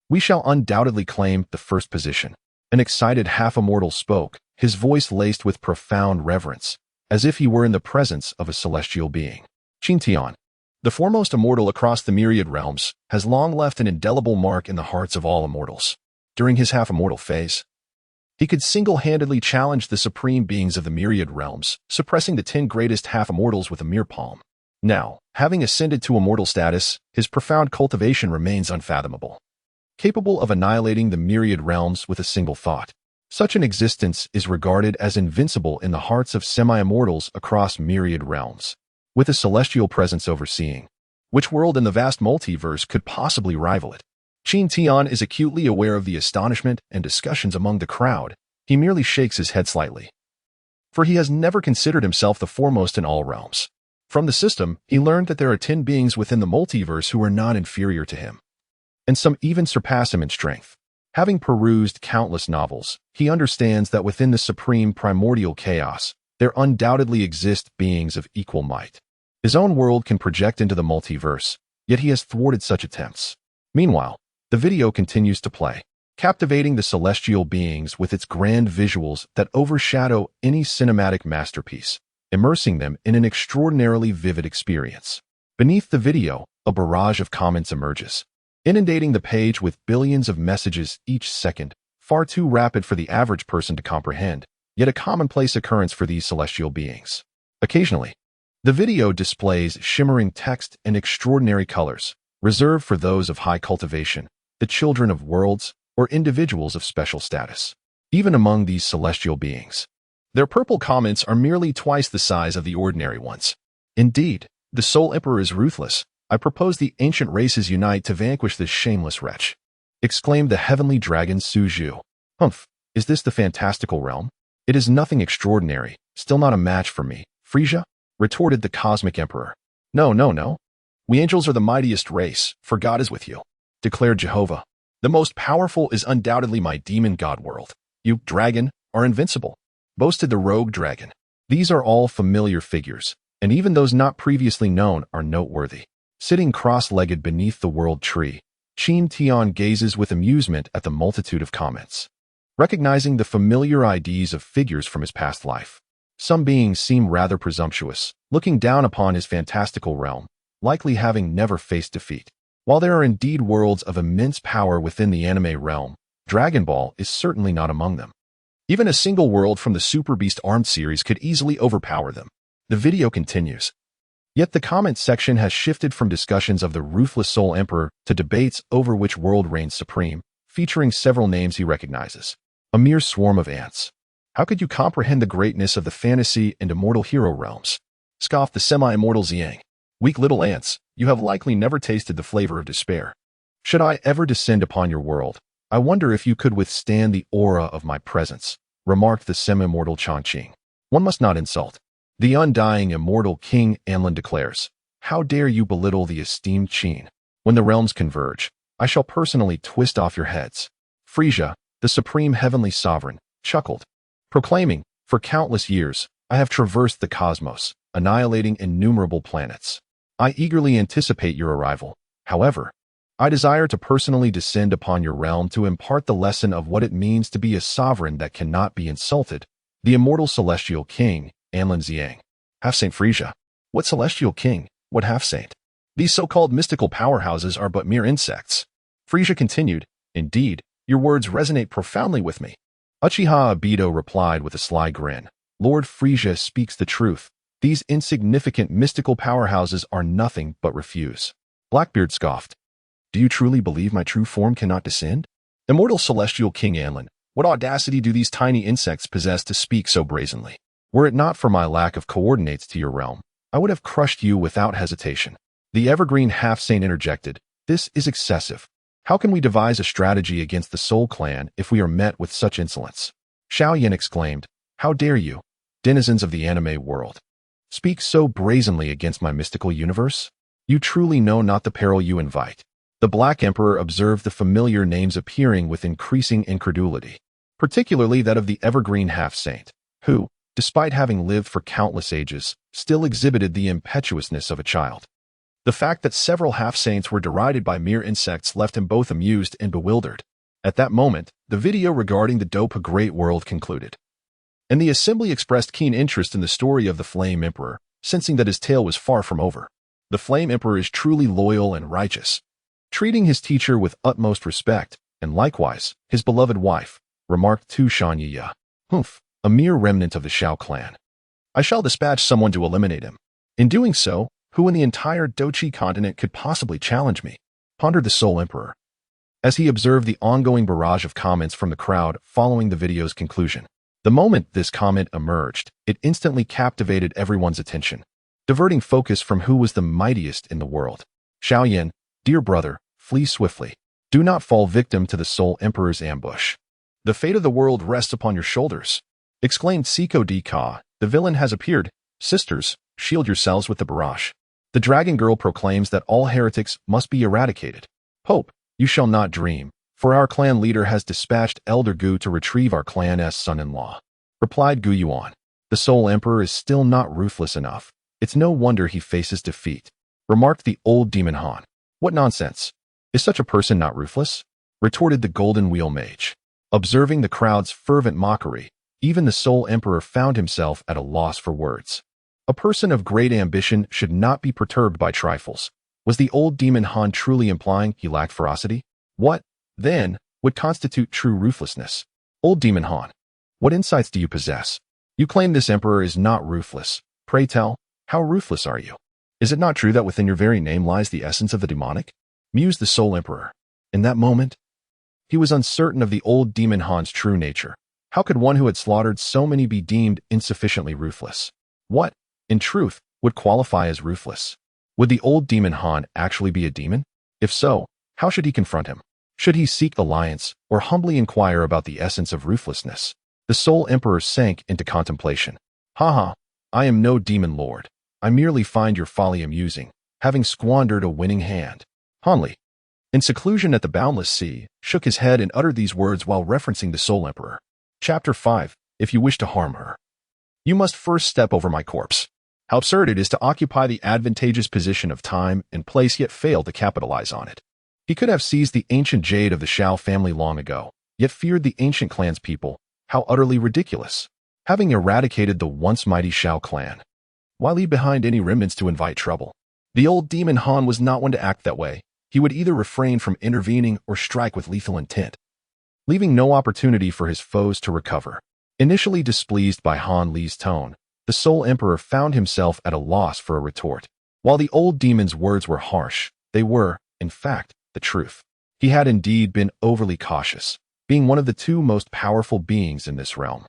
we shall undoubtedly claim the first position. An excited half-immortal spoke, his voice laced with profound reverence, as if he were in the presence of a celestial being. Qin Tian, the foremost immortal across the myriad realms, has long left an indelible mark in the hearts of all immortals. During his half-immortal phase, he could single-handedly challenge the supreme beings of the myriad realms, suppressing the 10 greatest half-immortals with a mere palm. Now, having ascended to immortal status, his profound cultivation remains unfathomable, capable of annihilating the myriad realms with a single thought. Such an existence is regarded as invincible in the hearts of semi-immortals across myriad realms, with a celestial presence overseeing. Which world in the vast multiverse could possibly rival it? Qin Tian is acutely aware of the astonishment and discussions among the crowd. He merely shakes his head slightly, for he has never considered himself the foremost in all realms. From the system, he learned that there are 10 beings within the multiverse who are not inferior to him, and some even surpass him in strength. Having perused countless novels, he understands that within the supreme primordial chaos, there undoubtedly exist beings of equal might. His own world can project into the multiverse, yet he has thwarted such attempts. Meanwhile, the video continues to play, captivating the celestial beings with its grand visuals that overshadow any cinematic masterpiece, immersing them in an extraordinarily vivid experience. Beneath the video, a barrage of comments emerges, inundating the page with billions of messages each second, far too rapid for the average person to comprehend, yet a commonplace occurrence for these celestial beings. Occasionally, the video displays shimmering text and extraordinary colors, reserved for those of high cultivation, the children of worlds, or individuals of special status. Even among these celestial beings, their purple comments are merely twice the size of the ordinary ones. Indeed, the Soul Emperor is ruthless. I propose the ancient races unite to vanquish this shameless wretch, exclaimed the heavenly dragon Suju. Humph, is this the fantastical realm? It is nothing extraordinary, still not a match for me, Frisia, retorted the cosmic emperor. No. We angels are the mightiest race, for God is with you, declared Jehovah. The most powerful is undoubtedly my demon god world. You, dragon, are invincible, boasted the rogue dragon. These are all familiar figures, and even those not previously known are noteworthy. Sitting cross-legged beneath the world tree, Qin Tian gazes with amusement at the multitude of comments, recognizing the familiar IDs of figures from his past life. Some beings seem rather presumptuous, looking down upon his fantastical realm, likely having never faced defeat. While there are indeed worlds of immense power within the anime realm, Dragon Ball is certainly not among them. Even a single world from the Super Beast Armed series could easily overpower them. The video continues. Yet the comment section has shifted from discussions of the ruthless Soul Emperor to debates over which world reigns supreme, featuring several names he recognizes. A mere swarm of ants. How could you comprehend the greatness of the fantasy and immortal hero realms? Scoffed the semi-immortal Xiang. Weak little ants, you have likely never tasted the flavor of despair. Should I ever descend upon your world, I wonder if you could withstand the aura of my presence, remarked the semi-immortal Chongqing. One must not insult. The undying immortal King Anlin declares, how dare you belittle the esteemed Qin? When the realms converge, I shall personally twist off your heads." Frisia, the supreme heavenly sovereign, chuckled, proclaiming, "For countless years, I have traversed the cosmos, annihilating innumerable planets. I eagerly anticipate your arrival. However, I desire to personally descend upon your realm to impart the lesson of what it means to be a sovereign that cannot be insulted. The immortal celestial king, Anlin Xiang." Half-Saint Frisia. What celestial king? What half-saint? These so-called mystical powerhouses are but mere insects. Frisia continued, "Indeed, your words resonate profoundly with me." Uchiha Obito replied with a sly grin, "Lord Frisia speaks the truth. These insignificant mystical powerhouses are nothing but refuse." Blackbeard scoffed, "Do you truly believe my true form cannot descend? Immortal celestial King Anlin, what audacity do these tiny insects possess to speak so brazenly? Were it not for my lack of coordinates to your realm, I would have crushed you without hesitation." The evergreen half-saint interjected, "This is excessive. How can we devise a strategy against the Soul Clan if we are met with such insolence?" Xiao Yan exclaimed, "How dare you, denizens of the anime world, speak so brazenly against my mystical universe? You truly know not the peril you invite." The Black Emperor observed the familiar names appearing with increasing incredulity, particularly that of the evergreen half-saint, who, despite having lived for countless ages, still exhibited the impetuousness of a child. The fact that several half-saints were derided by mere insects left him both amused and bewildered. At that moment, the video regarding the Dou Po Great World concluded, and the assembly expressed keen interest in the story of the Flame Emperor, sensing that his tale was far from over. The Flame Emperor is truly loyal and righteous, treating his teacher with utmost respect, and likewise, his beloved wife, remarked Tu Shanyiya. "Humph, a mere remnant of the Xiao clan. I shall dispatch someone to eliminate him. In doing so, who in the entire Dochi continent could possibly challenge me?" pondered the Soul Emperor, as he observed the ongoing barrage of comments from the crowd following the video's conclusion. The moment this comment emerged, it instantly captivated everyone's attention, diverting focus from who was the mightiest in the world. "Xiao Yan, dear brother, flee swiftly. Do not fall victim to the Soul Emperor's ambush. The fate of the world rests upon your shoulders," exclaimed Siko D. Ka. "The villain has appeared. Sisters, shield yourselves with the barrage. The Dragon Girl proclaims that all heretics must be eradicated. Hope, you shall not dream, for our clan leader has dispatched Elder Gu to retrieve our clan's son-in-law," replied Gu Yuan. "The Soul Emperor is still not ruthless enough. It's no wonder he faces defeat," remarked the old demon Han. "What nonsense! Is such a person not ruthless?" retorted the Golden Wheel Mage. Observing the crowd's fervent mockery, even the Soul Emperor found himself at a loss for words. A person of great ambition should not be perturbed by trifles. Was the old demon Han truly implying he lacked ferocity? What, then, would constitute true ruthlessness? Old demon Han, what insights do you possess? You claim this emperor is not ruthless. Pray tell, how ruthless are you? Is it not true that within your very name lies the essence of the demonic? Mused the Soul Emperor. In that moment, he was uncertain of the old demon Han's true nature. How could one who had slaughtered so many be deemed insufficiently ruthless? What, in truth, would qualify as ruthless? Would the old demon Han actually be a demon? If so, how should he confront him? Should he seek alliance, or humbly inquire about the essence of ruthlessness? The Soul Emperor sank into contemplation. "Haha, I am no demon lord. I merely find your folly amusing, having squandered a winning hand." Hanli, in seclusion at the boundless sea, shook his head and uttered these words while referencing the Soul Emperor. Chapter 5. If you wish to harm her, you must first step over my corpse. How absurd it is to occupy the advantageous position of time and place yet fail to capitalize on it. He could have seized the ancient jade of the Xiao family long ago, yet feared the ancient clan's people. How utterly ridiculous. Having eradicated the once mighty Xiao clan, why leave behind any remnants to invite trouble? The old demon Han was not one to act that way. He would either refrain from intervening or strike with lethal intent, leaving no opportunity for his foes to recover. Initially displeased by Han Li's tone, the Soul Emperor found himself at a loss for a retort. While the old demon's words were harsh, they were, in fact, the truth. He had indeed been overly cautious, being one of the two most powerful beings in this realm.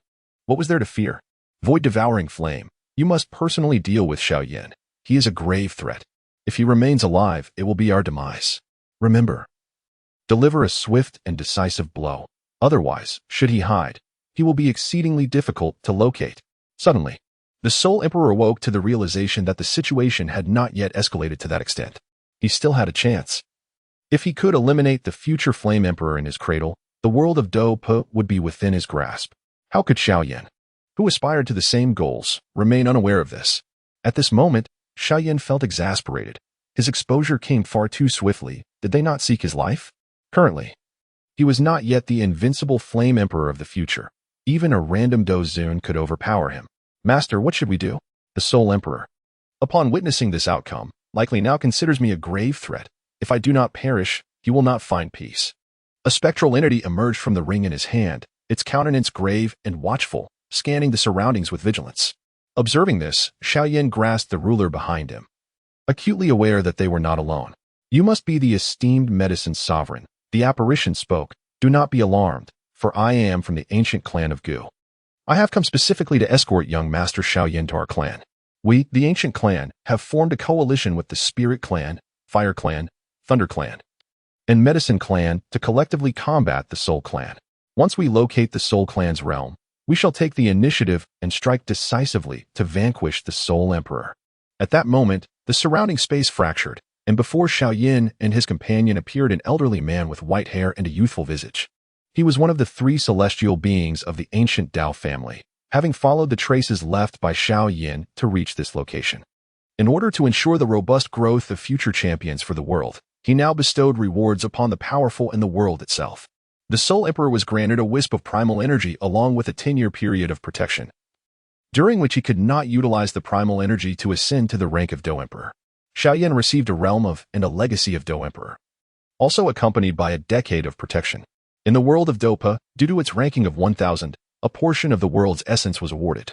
What was there to fear? Void-devouring flame. You must personally deal with Xiao Yan. He is a grave threat. If he remains alive, it will be our demise. Remember, deliver a swift and decisive blow. Otherwise, should he hide, he will be exceedingly difficult to locate. Suddenly, the Soul Emperor awoke to the realization that the situation had not yet escalated to that extent. He still had a chance. If he could eliminate the future Flame Emperor in his cradle, the world of Dou Po would be within his grasp. How could Xiao Yan, who aspired to the same goals, remain unaware of this? At this moment, Xiao Yan felt exasperated. His exposure came far too swiftly. Did they not seek his life? Currently, he was not yet the invincible Flame Emperor of the future. Even a random Dou Zun could overpower him. Master, what should we do? The Soul Emperor, upon witnessing this outcome, likely now considers me a grave threat. If I do not perish, he will not find peace. A spectral entity emerged from the ring in his hand, its countenance grave and watchful, scanning the surroundings with vigilance. Observing this, Xiao Yan grasped the ruler behind him, acutely aware that they were not alone. You must be the esteemed medicine sovereign. The apparition spoke. Do not be alarmed, for I am from the ancient clan of Gu. I have come specifically to escort young Master Xiao Yan to our clan. We, the ancient clan, have formed a coalition with the Spirit Clan, Fire Clan, Thunder Clan, and Medicine Clan to collectively combat the Soul Clan. Once we locate the Soul Clan's realm, we shall take the initiative and strike decisively to vanquish the Soul Emperor. At that moment, the surrounding space fractured, and before Xiao Yan and his companion appeared an elderly man with white hair and a youthful visage. He was one of the 3 celestial beings of the ancient Dao family, having followed the traces left by Xiao Yan to reach this location. In order to ensure the robust growth of future champions for the world, he now bestowed rewards upon the powerful and the world itself. The Soul Emperor was granted a wisp of primal energy along with a 10-year period of protection, during which he could not utilize the primal energy to ascend to the rank of Dou Emperor. Xiao Yan received a realm of and a legacy of Dou Emperor, also accompanied by a decade of protection. In the world of Dou Po, due to its ranking of 1000, a portion of the world's essence was awarded,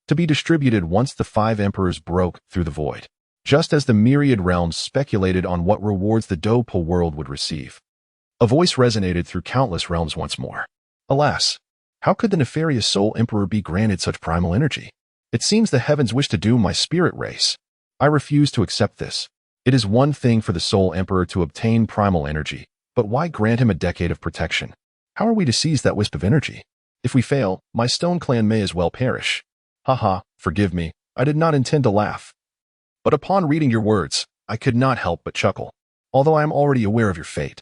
to be distributed once the 5 emperors broke through the void. Just as the myriad realms speculated on what rewards the Dou Po world would receive, a voice resonated through countless realms once more. Alas, how could the nefarious Soul Emperor be granted such primal energy? It seems the heavens wish to doom my spirit race. I refuse to accept this. It is one thing for the Soul Emperor to obtain primal energy, but why grant him a decade of protection? How are we to seize that wisp of energy? If we fail, my Stone Clan may as well perish. Haha, forgive me, I did not intend to laugh. But upon reading your words, I could not help but chuckle, although I am already aware of your fate.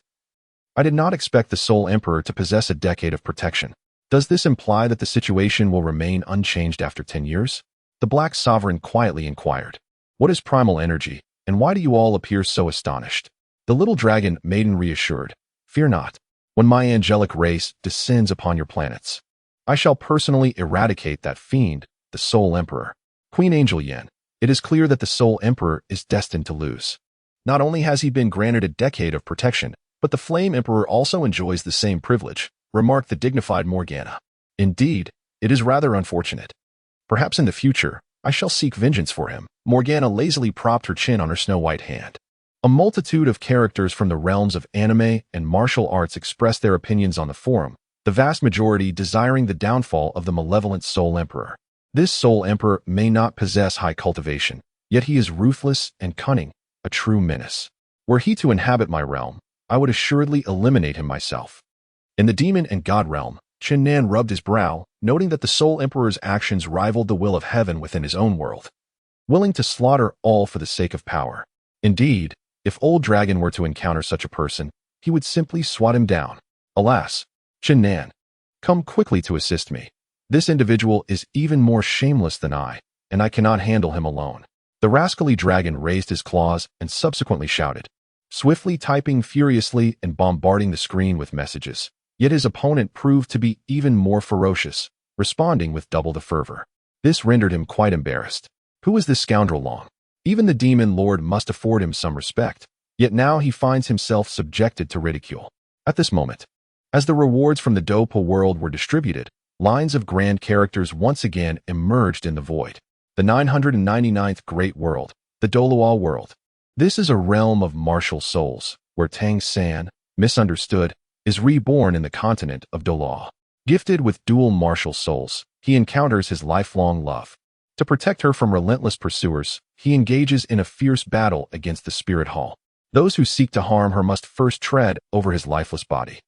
I did not expect the Soul Emperor to possess a decade of protection. Does this imply that the situation will remain unchanged after 10 years? The Black Sovereign quietly inquired. What is primal energy, and why do you all appear so astonished? The little dragon maiden reassured. Fear not. When my angelic race descends upon your planets, I shall personally eradicate that fiend, the Soul Emperor. Queen Angel Yan, it is clear that the Soul Emperor is destined to lose. Not only has he been granted a decade of protection, but the Flame Emperor also enjoys the same privilege, remarked the dignified Morgana. Indeed, it is rather unfortunate. Perhaps in the future, I shall seek vengeance for him. Morgana lazily propped her chin on her snow-white hand. A multitude of characters from the realms of anime and martial arts expressed their opinions on the forum, the vast majority desiring the downfall of the malevolent Soul Emperor. This Soul Emperor may not possess high cultivation, yet he is ruthless and cunning, a true menace. Were he to inhabit my realm, I would assuredly eliminate him myself. In the demon and god realm, Qin Tian rubbed his brow, noting that the Soul Emperor's actions rivaled the will of heaven within his own world, willing to slaughter all for the sake of power. Indeed, if Old Dragon were to encounter such a person, he would simply swat him down. Alas, Qin Tian, come quickly to assist me. This individual is even more shameless than I, and I cannot handle him alone. The rascally dragon raised his claws and subsequently shouted, swiftly typing furiously and bombarding the screen with messages. Yet his opponent proved to be even more ferocious, responding with double the fervor. This rendered him quite embarrassed. Who is this scoundrel Long? Even the demon lord must afford him some respect, yet now he finds himself subjected to ridicule. At this moment, as the rewards from the Dou Po world were distributed, lines of grand characters once again emerged in the void. The 999th Great World, the Douluo world. This is a realm of martial souls, where Tang San, misunderstood, is reborn in the continent of Douluo. Gifted with dual martial souls, he encounters his lifelong love. To protect her from relentless pursuers, he engages in a fierce battle against the Spirit Hall. Those who seek to harm her must first tread over his lifeless body.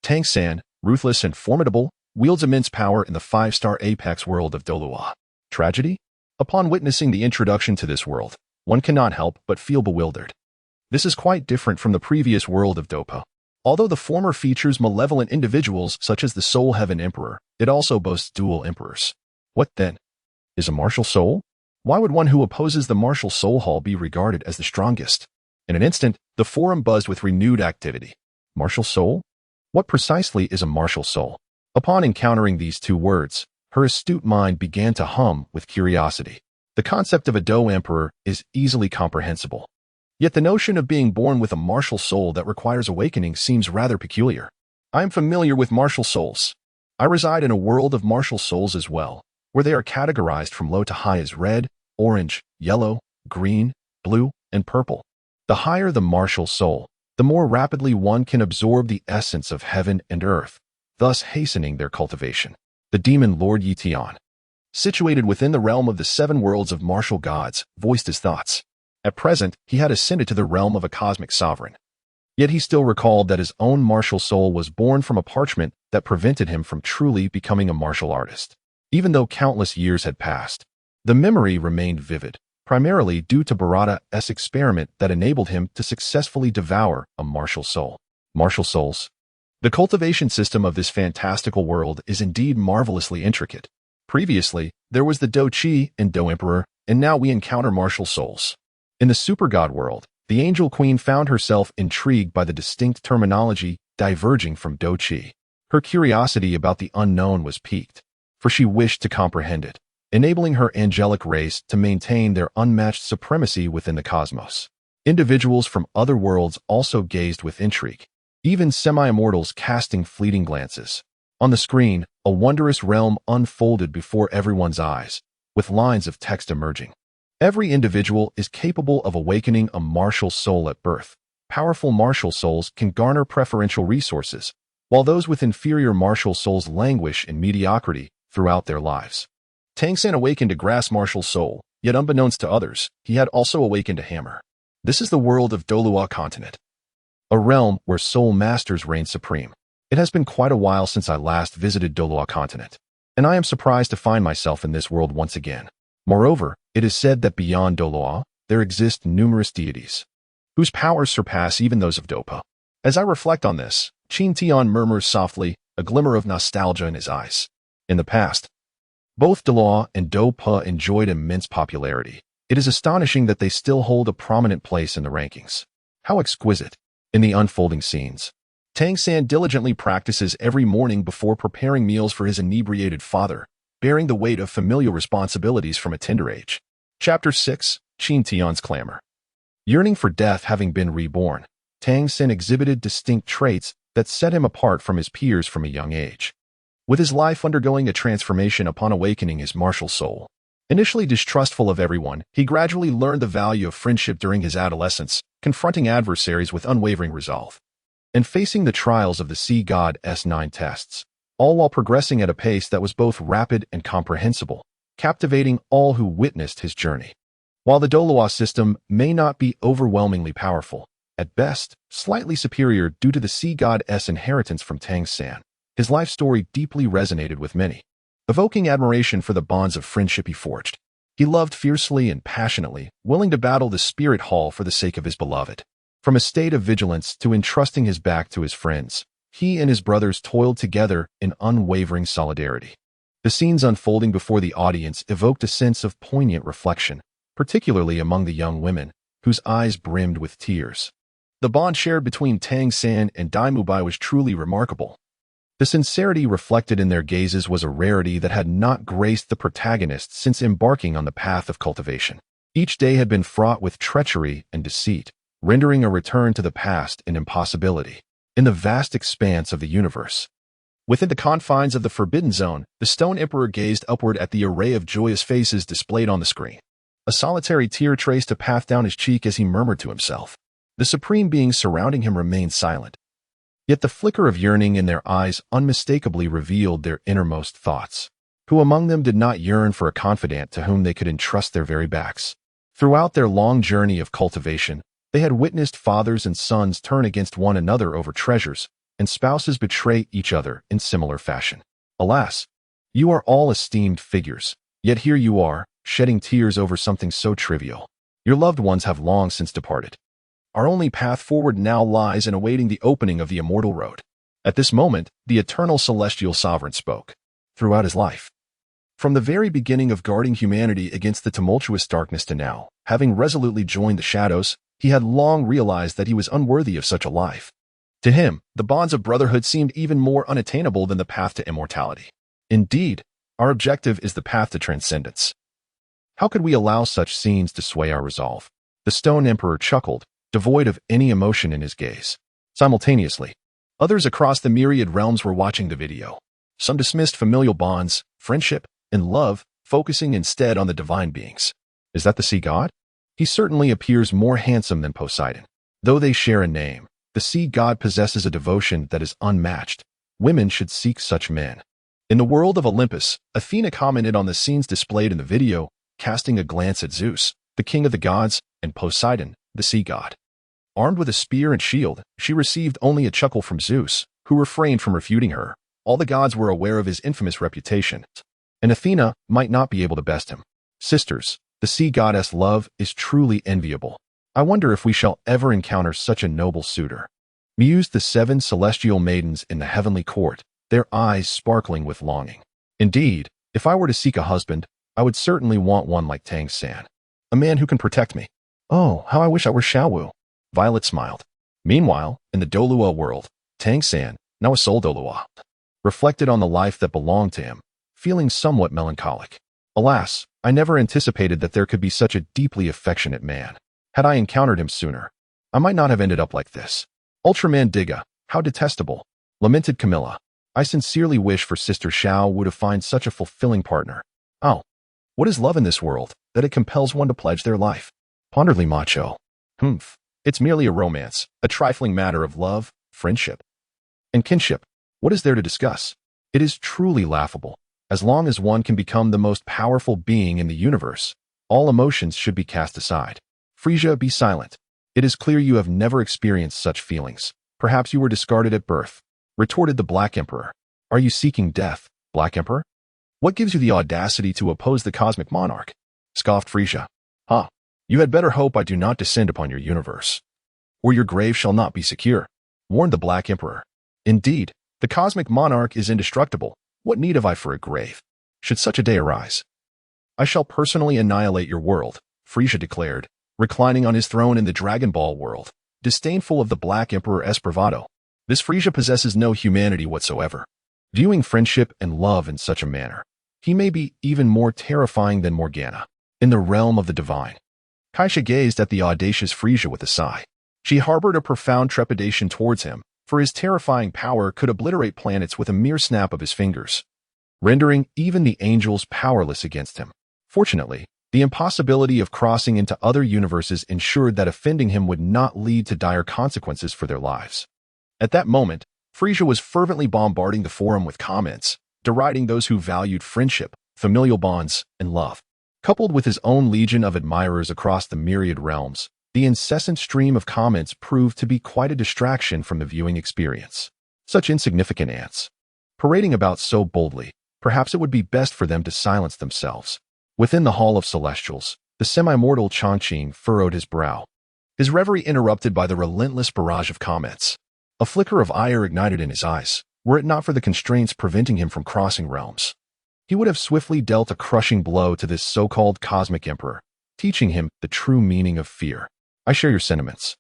Tang San, ruthless and formidable, wields immense power in the 5-star apex world of Douluo. Tragedy? Upon witnessing the introduction to this world, one cannot help but feel bewildered. This is quite different from the previous world of Dou Po. Although the former features malevolent individuals such as the Soul Heaven Emperor, it also boasts dual emperors. What then? Is a martial soul? Why would one who opposes the martial soul hall be regarded as the strongest? In an instant, the forum buzzed with renewed activity. Martial soul? What precisely is a martial soul? Upon encountering these two words, her astute mind began to hum with curiosity. The concept of a Dou Emperor is easily comprehensible. Yet the notion of being born with a martial soul that requires awakening seems rather peculiar. I am familiar with martial souls. I reside in a world of martial souls as well, where they are categorized from low to high as red, orange, yellow, green, blue, and purple. The higher the martial soul, the more rapidly one can absorb the essence of heaven and earth, thus hastening their cultivation. The demon Lord Qin Tian, situated within the realm of the 7 worlds of martial gods, voiced his thoughts. At present, he had ascended to the realm of a cosmic sovereign. Yet he still recalled that his own martial soul was born from a parchment that prevented him from truly becoming a martial artist. Even though countless years had passed, the memory remained vivid, primarily due to Barada's experiment that enabled him to successfully devour a martial soul. Martial souls. The cultivation system of this fantastical world is indeed marvelously intricate. Previously, there was the Dou Qi and Dou Emperor, and now we encounter martial souls. In the supergod world, the angel queen found herself intrigued by the distinct terminology diverging from Dou Qi. Her curiosity about the unknown was piqued, for she wished to comprehend it, enabling her angelic race to maintain their unmatched supremacy within the cosmos. Individuals from other worlds also gazed with intrigue, even semi-immortals casting fleeting glances. On the screen, a wondrous realm unfolded before everyone's eyes, with lines of text emerging. Every individual is capable of awakening a martial soul at birth. Powerful martial souls can garner preferential resources, while those with inferior martial souls languish in mediocrity throughout their lives. Tang San awakened a grass martial soul, yet unbeknownst to others, he had also awakened a hammer. This is the world of Douluo continent, a realm where soul masters reign supreme. It has been quite a while since I last visited Douluo continent, and I am surprised to find myself in this world once again. Moreover, it is said that beyond Douluo, there exist numerous deities, whose powers surpass even those of Dou Po. As I reflect on this, Qin Tian murmurs softly, a glimmer of nostalgia in his eyes. In the past, both Douluo and Dou Po enjoyed immense popularity. It is astonishing that they still hold a prominent place in the rankings. How exquisite! In the unfolding scenes, Tang San diligently practices every morning before preparing meals for his inebriated father, bearing the weight of familial responsibilities from a tender age. Chapter 6, Qin Tian's Clamor. Yearning for death having been reborn, Tang San exhibited distinct traits that set him apart from his peers from a young age. With his life undergoing a transformation upon awakening his martial soul. Initially distrustful of everyone, he gradually learned the value of friendship during his adolescence, confronting adversaries with unwavering resolve, and facing the trials of the Sea God's 9 tests, all while progressing at a pace that was both rapid and comprehensible, captivating all who witnessed his journey. While the Douluo system may not be overwhelmingly powerful, at best, slightly superior due to the Sea God's inheritance from Tang San, his life story deeply resonated with many, evoking admiration for the bonds of friendship he forged. He loved fiercely and passionately, willing to battle the spirit hall for the sake of his beloved. From a state of vigilance to entrusting his back to his friends, he and his brothers toiled together in unwavering solidarity. The scenes unfolding before the audience evoked a sense of poignant reflection, particularly among the young women, whose eyes brimmed with tears. The bond shared between Tang San and Dai Mubai was truly remarkable. The sincerity reflected in their gazes was a rarity that had not graced the protagonist since embarking on the path of cultivation. Each day had been fraught with treachery and deceit, rendering a return to the past an impossibility. In the vast expanse of the universe, within the confines of the Forbidden Zone, the Stone Emperor gazed upward at the array of joyous faces displayed on the screen. A solitary tear traced a path down his cheek as he murmured to himself. The supreme beings surrounding him remained silent. Yet the flicker of yearning in their eyes unmistakably revealed their innermost thoughts. Who among them did not yearn for a confidant to whom they could entrust their very backs? Throughout their long journey of cultivation, they had witnessed fathers and sons turn against one another over treasures, and spouses betray each other in similar fashion. Alas, you are all esteemed figures, yet here you are, shedding tears over something so trivial. Your loved ones have long since departed. Our only path forward now lies in awaiting the opening of the immortal road. At this moment, the eternal celestial sovereign spoke. Throughout his life, from the very beginning of guarding humanity against the tumultuous darkness to now, having resolutely joined the shadows, he had long realized that he was unworthy of such a life. To him, the bonds of brotherhood seemed even more unattainable than the path to immortality. Indeed, our objective is the path to transcendence. How could we allow such scenes to sway our resolve? The Stone Emperor chuckled, devoid of any emotion in his gaze. Simultaneously, others across the myriad realms were watching the video. Some dismissed familial bonds, friendship, and love, focusing instead on the divine beings. Is that the sea god? He certainly appears more handsome than Poseidon. Though they share a name, the sea god possesses a devotion that is unmatched. Women should seek such men. In the world of Olympus, Athena commented on the scenes displayed in the video, casting a glance at Zeus, the king of the gods, and Poseidon, the sea god. Armed with a spear and shield, she received only a chuckle from Zeus, who refrained from refuting her. All the gods were aware of his infamous reputation, and Athena might not be able to best him. Sisters, the sea goddess' love is truly enviable. I wonder if we shall ever encounter such a noble suitor. Mused the 7 celestial maidens in the heavenly court, their eyes sparkling with longing. Indeed, if I were to seek a husband, I would certainly want one like Tang San. A man who can protect me. Oh, how I wish I were Xiao. Violet smiled. Meanwhile, in the Douluo world, Tang San, now a sole Douluo, reflected on the life that belonged to him, feeling somewhat melancholic. Alas, I never anticipated that there could be such a deeply affectionate man. Had I encountered him sooner, I might not have ended up like this. Ultraman Tiga, how detestable, lamented Camilla. I sincerely wish for Sister Xiao would have found such a fulfilling partner. Oh, what is love in this world, that it compels one to pledge their life? Ponderedly macho. It's merely a romance, a trifling matter of love, friendship, and kinship. What is there to discuss? It is truly laughable. As long as one can become the most powerful being in the universe, all emotions should be cast aside. Frisia, be silent. It is clear you have never experienced such feelings. Perhaps you were discarded at birth, retorted the Black Emperor. Are you seeking death, Black Emperor? What gives you the audacity to oppose the cosmic monarch? Scoffed Frisia. You had better hope I do not descend upon your universe, or your grave shall not be secure, warned the Black Emperor. Indeed, the cosmic monarch is indestructible. What need have I for a grave, should such a day arise? I shall personally annihilate your world, Frisia declared, reclining on his throne in the Dragon Ball world, disdainful of the Black Emperor's bravado. This Frisia possesses no humanity whatsoever. Viewing friendship and love in such a manner, he may be even more terrifying than Morgana, in the realm of the divine. Kajila gazed at the audacious Frisia with a sigh. She harbored a profound trepidation towards him, for his terrifying power could obliterate planets with a mere snap of his fingers, rendering even the angels powerless against him. Fortunately, the impossibility of crossing into other universes ensured that offending him would not lead to dire consequences for their lives. At that moment, Frisia was fervently bombarding the forum with comments, deriding those who valued friendship, familial bonds, and love. Coupled with his own legion of admirers across the myriad realms, the incessant stream of comments proved to be quite a distraction from the viewing experience. Such insignificant ants, parading about so boldly, perhaps it would be best for them to silence themselves. Within the Hall of Celestials, the semi-mortal Chongqing furrowed his brow, his reverie interrupted by the relentless barrage of comments. A flicker of ire ignited in his eyes, were it not for the constraints preventing him from crossing realms. He would have swiftly dealt a crushing blow to this so-called cosmic emperor, teaching him the true meaning of fear. I share your sentiments.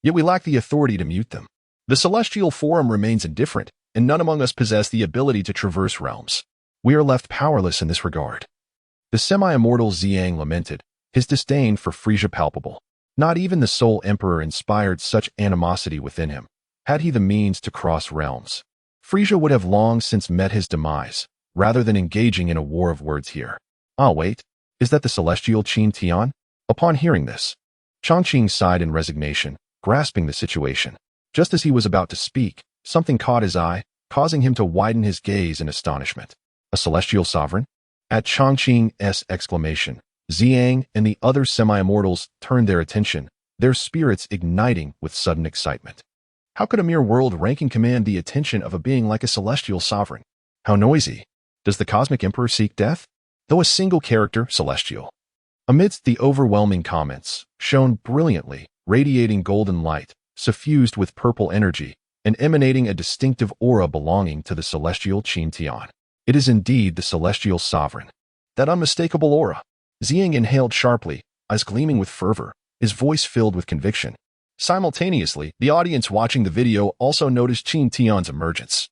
Yet we lack the authority to mute them. The celestial forum remains indifferent, and none among us possess the ability to traverse realms. We are left powerless in this regard. The semi-immortal Xiang lamented, his disdain for Frisia palpable. Not even the sole emperor inspired such animosity within him. Had he the means to cross realms, Frisia would have long since met his demise, rather than engaging in a war of words here. Wait, is that the celestial Qin Tian? Upon hearing this, Chongqing sighed in resignation, grasping the situation. Just as he was about to speak, something caught his eye, causing him to widen his gaze in astonishment. A celestial sovereign? At Chongqing's exclamation, Xiang and the other semi-immortals turned their attention, their spirits igniting with sudden excitement. How could a mere world ranking command the attention of a being like a celestial sovereign? How noisy! Does the cosmic emperor seek death? Though a single character, celestial. Amidst the overwhelming comments, shone brilliantly, radiating golden light, suffused with purple energy, and emanating a distinctive aura belonging to the celestial Qin Tian. It is indeed the celestial sovereign. That unmistakable aura. Ziyang inhaled sharply, eyes gleaming with fervor, his voice filled with conviction. Simultaneously, the audience watching the video also noticed Qin Tian's emergence,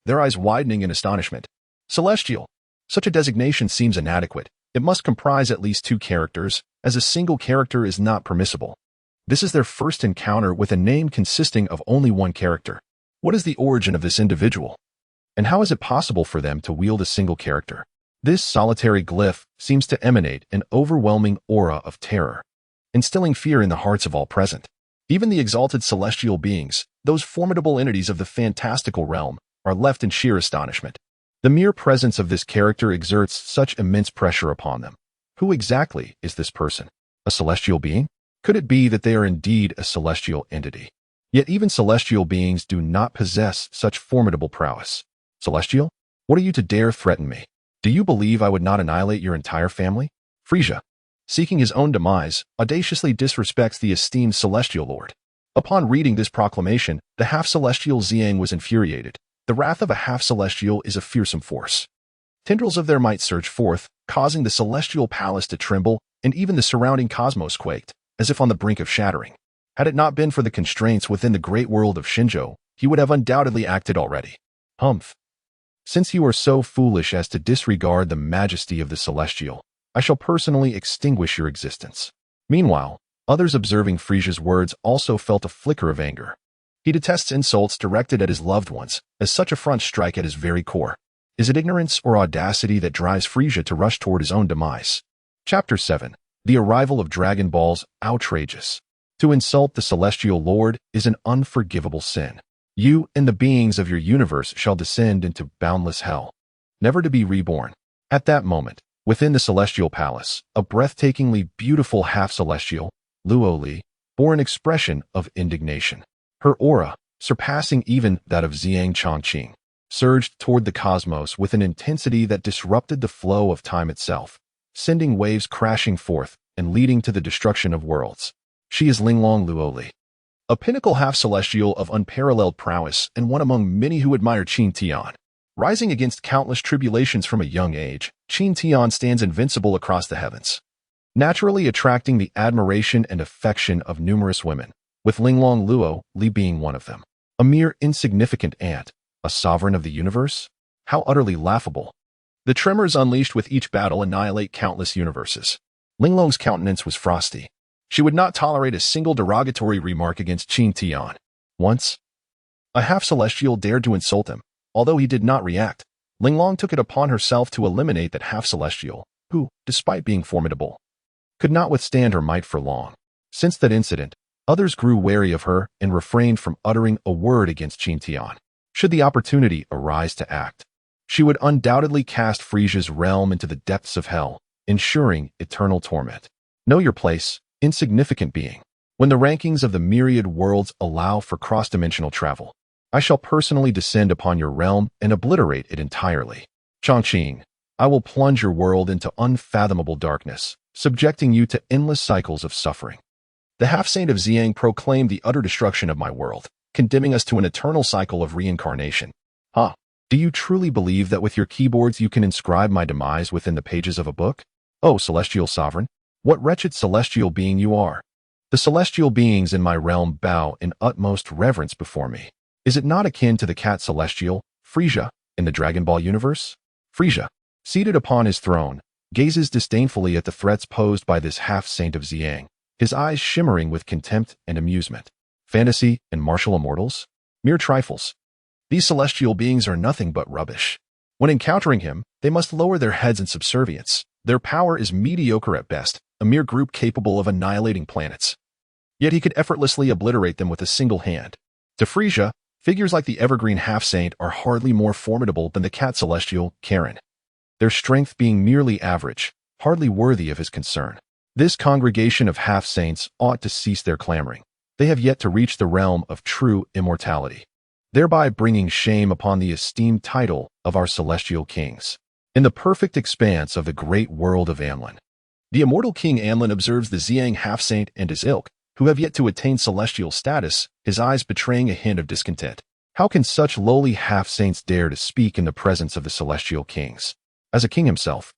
their eyes widening in astonishment. Celestial. Such a designation seems inadequate. It must comprise at least two characters, as a single character is not permissible. This is their first encounter with a name consisting of only one character. What is the origin of this individual? And how is it possible for them to wield a single character? This solitary glyph seems to emanate an overwhelming aura of terror, instilling fear in the hearts of all present. Even the exalted celestial beings, those formidable entities of the fantastical realm, are left in sheer astonishment. The mere presence of this character exerts such immense pressure upon them. Who exactly is this person? A celestial being? Could it be that they are indeed a celestial entity? Yet even celestial beings do not possess such formidable prowess. Celestial? What are you to dare threaten me? Do you believe I would not annihilate your entire family? Frisia, seeking his own demise, audaciously disrespects the esteemed celestial lord. Upon reading this proclamation, the half-celestial Ziyang was infuriated. The wrath of a half-celestial is a fearsome force. Tendrils of their might surged forth, causing the celestial palace to tremble, and even the surrounding cosmos quaked, as if on the brink of shattering. Had it not been for the constraints within the great world of Shinzhou, he would have undoubtedly acted already. Humph. Since you are so foolish as to disregard the majesty of the celestial, I shall personally extinguish your existence. Meanwhile, others observing Frisia's words also felt a flicker of anger. He detests insults directed at his loved ones, as such affronts strike at his very core. Is it ignorance or audacity that drives Frisia to rush toward his own demise? Chapter 7. The arrival of Dragon Balls, outrageous. To insult the celestial lord is an unforgivable sin. You and the beings of your universe shall descend into boundless hell, never to be reborn. At that moment, within the celestial palace, a breathtakingly beautiful half-celestial, Luo Li, bore an expression of indignation. Her aura, surpassing even that of Ziyang Chongqing, surged toward the cosmos with an intensity that disrupted the flow of time itself, sending waves crashing forth and leading to the destruction of worlds. She is Linglong Luo Li, a pinnacle half-celestial of unparalleled prowess and one among many who admire Qin Tian. Rising against countless tribulations from a young age, Qin Tian stands invincible across the heavens, naturally attracting the admiration and affection of numerous women, with Linglong Luo Li being one of them. A mere insignificant ant, a sovereign of the universe? How utterly laughable. The tremors unleashed with each battle annihilate countless universes. Linglong's countenance was frosty. She would not tolerate a single derogatory remark against Qin Tian. Once, a half-celestial dared to insult him. Although he did not react, Linglong took it upon herself to eliminate that half-celestial, who, despite being formidable, could not withstand her might for long. Since that incident, others grew wary of her and refrained from uttering a word against Qin Tian. Should the opportunity arise to act, she would undoubtedly cast Frisia's realm into the depths of hell, ensuring eternal torment. Know your place, insignificant being. When the rankings of the myriad worlds allow for cross-dimensional travel, I shall personally descend upon your realm and obliterate it entirely. Chongqing, I will plunge your world into unfathomable darkness, subjecting you to endless cycles of suffering. The half-saint of Ziyang proclaimed the utter destruction of my world, condemning us to an eternal cycle of reincarnation. Ha! Do you truly believe that with your keyboards you can inscribe my demise within the pages of a book? Oh, celestial sovereign, what wretched celestial being you are! The celestial beings in my realm bow in utmost reverence before me. Is it not akin to the cat celestial, Frisia, in the Dragon Ball universe? Frisia, seated upon his throne, gazes disdainfully at the threats posed by this half-saint of Ziyang, his eyes shimmering with contempt and amusement. Fantasy and martial immortals? Mere trifles. These celestial beings are nothing but rubbish. When encountering him, they must lower their heads in subservience. Their power is mediocre at best, a mere group capable of annihilating planets. Yet he could effortlessly obliterate them with a single hand. To Frisia, figures like the evergreen half-saint are hardly more formidable than the cat celestial, Karen, their strength being merely average, hardly worthy of his concern. This congregation of half-saints ought to cease their clamoring. They have yet to reach the realm of true immortality, thereby bringing shame upon the esteemed title of our celestial kings. In the perfect expanse of the great world of Amlin, the immortal King Amlin observes the Ziyang half-saint and his ilk, who have yet to attain celestial status, his eyes betraying a hint of discontent. How can such lowly half-saints dare to speak in the presence of the celestial kings? As a king himself,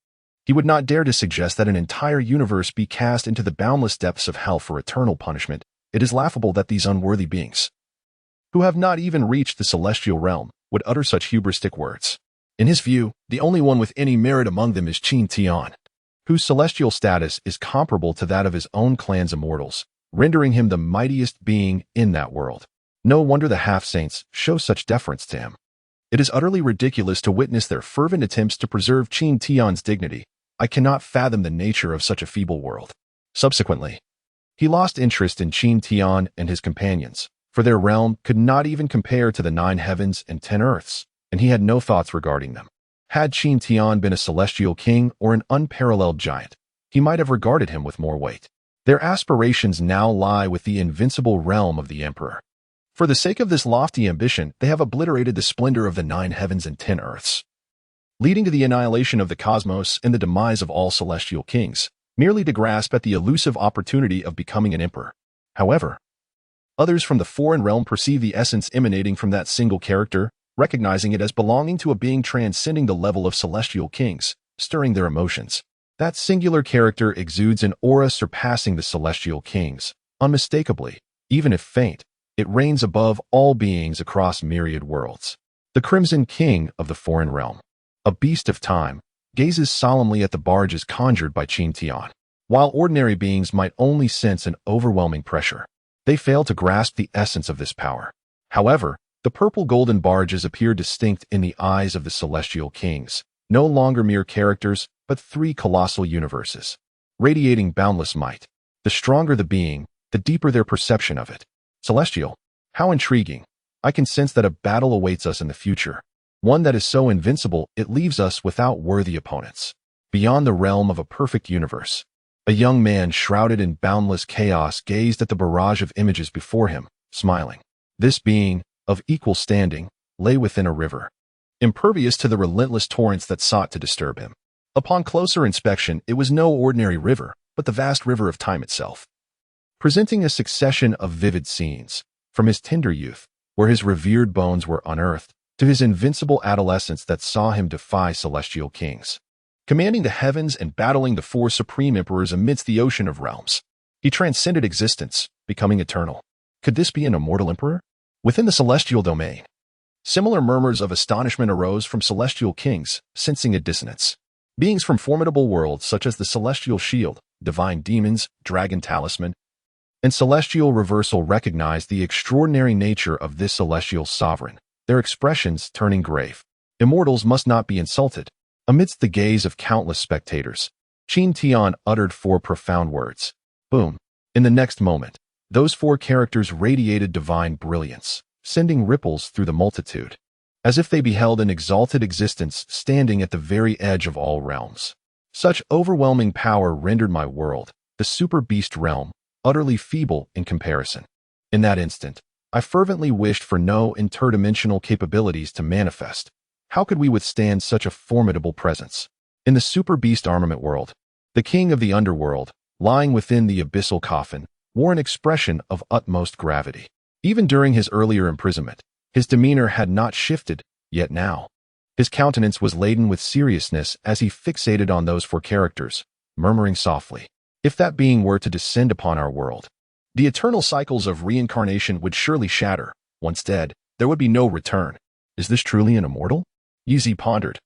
he would not dare to suggest that an entire universe be cast into the boundless depths of hell for eternal punishment. It is laughable that these unworthy beings, who have not even reached the celestial realm, would utter such hubristic words. In his view, the only one with any merit among them is Qin Tian, whose celestial status is comparable to that of his own clan's immortals, rendering him the mightiest being in that world. No wonder the half-saints show such deference to him. It is utterly ridiculous to witness their fervent attempts to preserve Qin Tian's dignity. I cannot fathom the nature of such a feeble world. Subsequently, he lost interest in Qin Tian and his companions, for their realm could not even compare to the 9 heavens and 10 earths, and he had no thoughts regarding them. Had Qin Tian been a celestial king or an unparalleled giant, he might have regarded him with more weight. Their aspirations now lie with the invincible realm of the emperor. For the sake of this lofty ambition, they have obliterated the splendor of the 9 heavens and 10 earths, leading to the annihilation of the cosmos and the demise of all celestial kings, merely to grasp at the elusive opportunity of becoming an emperor. However, others from the foreign realm perceive the essence emanating from that single character, recognizing it as belonging to a being transcending the level of celestial kings, stirring their emotions. That singular character exudes an aura surpassing the celestial kings. Unmistakably, even if faint, it reigns above all beings across myriad worlds. The Crimson King of the foreign realm, a beast of time, gazes solemnly at the barges conjured by Qin Tian. While ordinary beings might only sense an overwhelming pressure, they fail to grasp the essence of this power. However, the purple-golden barges appear distinct in the eyes of the celestial kings, no longer mere characters, but 3 colossal universes, radiating boundless might. The stronger the being, the deeper their perception of it. Celestial, how intriguing. I can sense that a battle awaits us in the future, one that is so invincible it leaves us without worthy opponents. Beyond the realm of a perfect universe, a young man shrouded in boundless chaos gazed at the barrage of images before him, smiling. This being, of equal standing, lay within a river, impervious to the relentless torrents that sought to disturb him. Upon closer inspection, it was no ordinary river, but the vast river of time itself, presenting a succession of vivid scenes, from his tender youth, where his revered bones were unearthed, to his invincible adolescence that saw him defy celestial kings, commanding the heavens and battling the 4 supreme emperors amidst the ocean of realms. He transcended existence, becoming eternal. Could this be an immortal emperor? Within the celestial domain, similar murmurs of astonishment arose from celestial kings, sensing a dissonance. Beings from formidable worlds such as the Celestial Shield, divine demons, dragon talisman, and celestial reversal recognized the extraordinary nature of this celestial sovereign, their expressions turning grave. Immortals must not be insulted. Amidst the gaze of countless spectators, Qin Tian uttered 4 profound words. Boom. In the next moment, those 4 characters radiated divine brilliance, sending ripples through the multitude, as if they beheld an exalted existence standing at the very edge of all realms. Such overwhelming power rendered my world, the super beast realm, utterly feeble in comparison. In that instant, I fervently wished for no interdimensional capabilities to manifest. How could we withstand such a formidable presence? In the super beast armament world, the king of the underworld, lying within the abyssal coffin, wore an expression of utmost gravity. Even during his earlier imprisonment, his demeanor had not shifted, yet now, his countenance was laden with seriousness as he fixated on those 4 characters, murmuring softly, "If that being were to descend upon our world, the eternal cycles of reincarnation would surely shatter. Once dead, there would be no return. Is this truly an immortal?" Yizi pondered.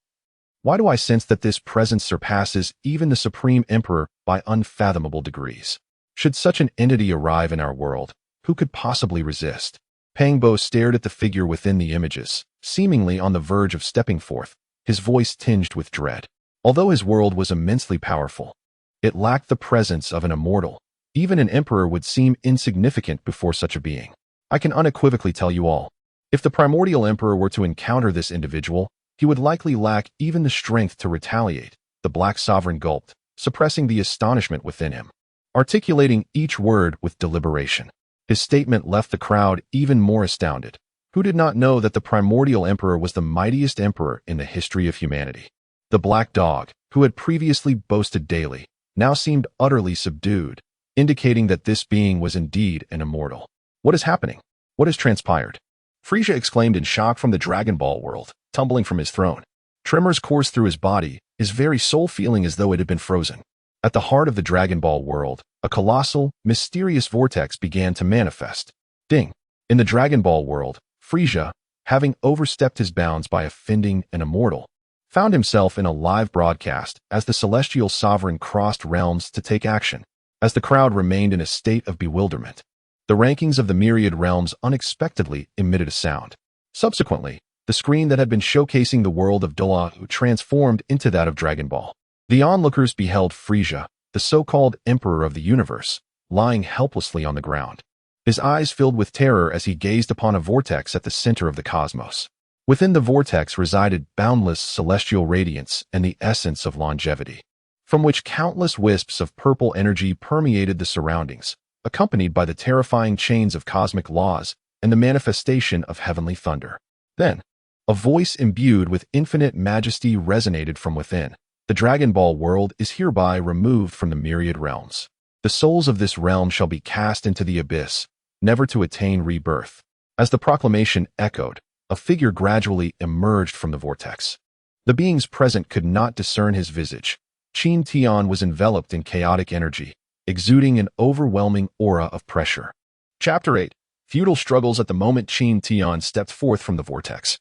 Why do I sense that this presence surpasses even the Supreme Emperor by unfathomable degrees? Should such an entity arrive in our world, who could possibly resist? Pangbo stared at the figure within the images, seemingly on the verge of stepping forth, his voice tinged with dread. Although his world was immensely powerful, it lacked the presence of an immortal. Even an emperor would seem insignificant before such a being. I can unequivocally tell you all, if the primordial emperor were to encounter this individual, he would likely lack even the strength to retaliate. The black sovereign gulped, suppressing the astonishment within him, articulating each word with deliberation. His statement left the crowd even more astounded. Who did not know that the primordial emperor was the mightiest emperor in the history of humanity? The black dog, who had previously boasted daily, now seemed utterly subdued. indicating that this being was indeed an immortal. What is happening? What has transpired? Frisia exclaimed in shock from the Dragon Ball world, tumbling from his throne. Tremors coursed through his body, his very soul feeling as though it had been frozen. At the heart of the Dragon Ball world, a colossal, mysterious vortex began to manifest. Ding! In the Dragon Ball world, Frisia, having overstepped his bounds by offending an immortal, found himself in a live broadcast as the Celestial Sovereign crossed realms to take action. As the crowd remained in a state of bewilderment, the rankings of the myriad realms unexpectedly emitted a sound. Subsequently, the screen that had been showcasing the world of Douluo transformed into that of Dragon Ball. The onlookers beheld Frisia, the so-called Emperor of the Universe, lying helplessly on the ground. His eyes filled with terror as he gazed upon a vortex at the center of the cosmos. Within the vortex resided boundless celestial radiance and the essence of longevity, from which countless wisps of purple energy permeated the surroundings, accompanied by the terrifying chains of cosmic laws and the manifestation of heavenly thunder. Then, a voice imbued with infinite majesty resonated from within. The Dragon Ball world is hereby removed from the myriad realms. The souls of this realm shall be cast into the abyss, never to attain rebirth. As the proclamation echoed, a figure gradually emerged from the vortex. The beings present could not discern his visage. Qin Tian was enveloped in chaotic energy, exuding an overwhelming aura of pressure. Chapter 8. Feudal struggles. At the moment Qin Tian stepped forth from the vortex,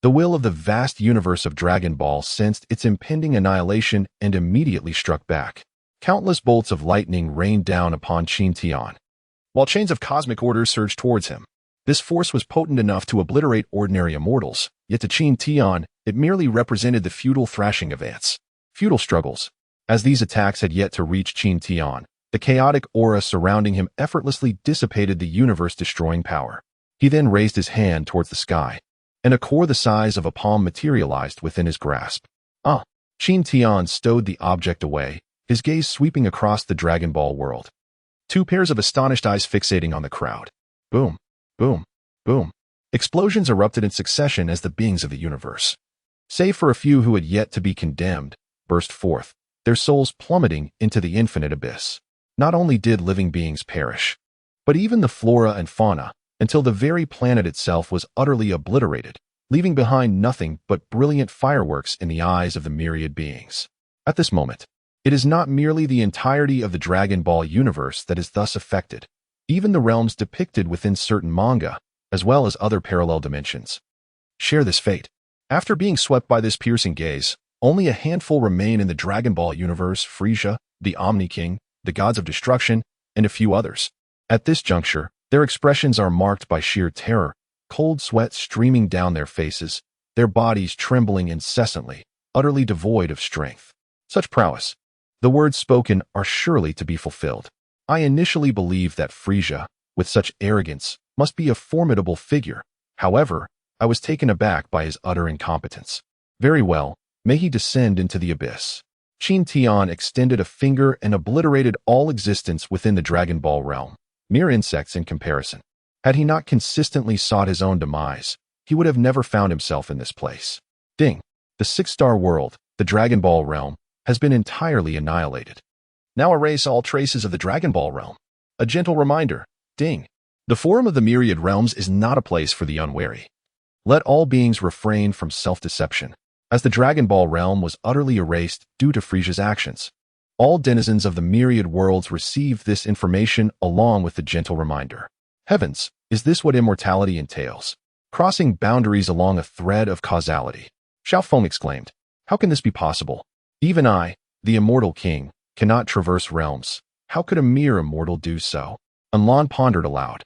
the will of the vast universe of Dragon Ball sensed its impending annihilation and immediately struck back. Countless bolts of lightning rained down upon Qin Tian, while chains of cosmic order surged towards him. This force was potent enough to obliterate ordinary immortals, yet to Qin Tian, it merely represented the feudal thrashing of ants. Feudal struggles. As these attacks had yet to reach Qin Tian, the chaotic aura surrounding him effortlessly dissipated the universe-destroying power. He then raised his hand towards the sky, and a core the size of a palm materialized within his grasp. Qin Tian stowed the object away, his gaze sweeping across the Dragon Ball world. Two pairs of astonished eyes fixating on the crowd. Boom, boom, boom. Explosions erupted in succession as the beings of the universe, save for a few who had yet to be condemned, burst forth, their souls plummeting into the infinite abyss. Not only did living beings perish, but even the flora and fauna, until the very planet itself was utterly obliterated, leaving behind nothing but brilliant fireworks in the eyes of the myriad beings. At this moment, it is not merely the entirety of the Dragon Ball universe that is thus affected. Even the realms depicted within certain manga, as well as other parallel dimensions, share this fate. After being swept by this piercing gaze, only a handful remain in the Dragon Ball universe: Frisia, the Omni King, the gods of destruction, and a few others. At this juncture, their expressions are marked by sheer terror, cold sweat streaming down their faces, their bodies trembling incessantly, utterly devoid of strength. Such prowess. The words spoken are surely to be fulfilled. I initially believed that Frisia, with such arrogance, must be a formidable figure. However, I was taken aback by his utter incompetence. Very well, may he descend into the abyss. Qin Tian extended a finger and obliterated all existence within the Dragon Ball realm, mere insects in comparison. Had he not consistently sought his own demise, he would have never found himself in this place. Ding! The six-star world, the Dragon Ball realm, has been entirely annihilated. Now erase all traces of the Dragon Ball realm. A gentle reminder. Ding! The Forum of the Myriad Realms is not a place for the unwary. Let all beings refrain from self-deception. As the Dragon Ball realm was utterly erased due to Frisia's actions, all denizens of the myriad worlds received this information along with the gentle reminder. Heavens, is this what immortality entails? Crossing boundaries along a thread of causality. Xiao Feng exclaimed. How can this be possible? Even I, the immortal king, cannot traverse realms. How could a mere immortal do so? Anlan pondered aloud.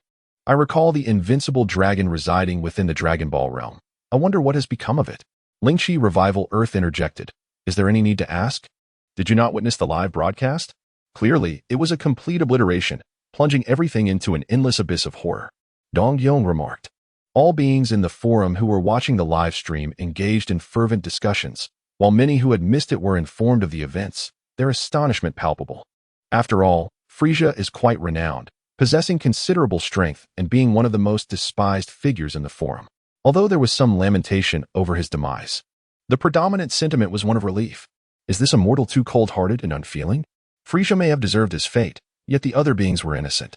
I recall the invincible dragon residing within the Dragon Ball realm. I wonder what has become of it. Lingxi Revival Earth interjected. Is there any need to ask? Did you not witness the live broadcast? Clearly, it was a complete obliteration, plunging everything into an endless abyss of horror. Dong Yong remarked. All beings in the forum who were watching the live stream engaged in fervent discussions, while many who had missed it were informed of the events, their astonishment palpable. After all, Frisia is quite renowned, possessing considerable strength and being one of the most despised figures in the forum. Although there was some lamentation over his demise, the predominant sentiment was one of relief. Is this immortal too cold-hearted and unfeeling? Frisia may have deserved his fate, yet the other beings were innocent.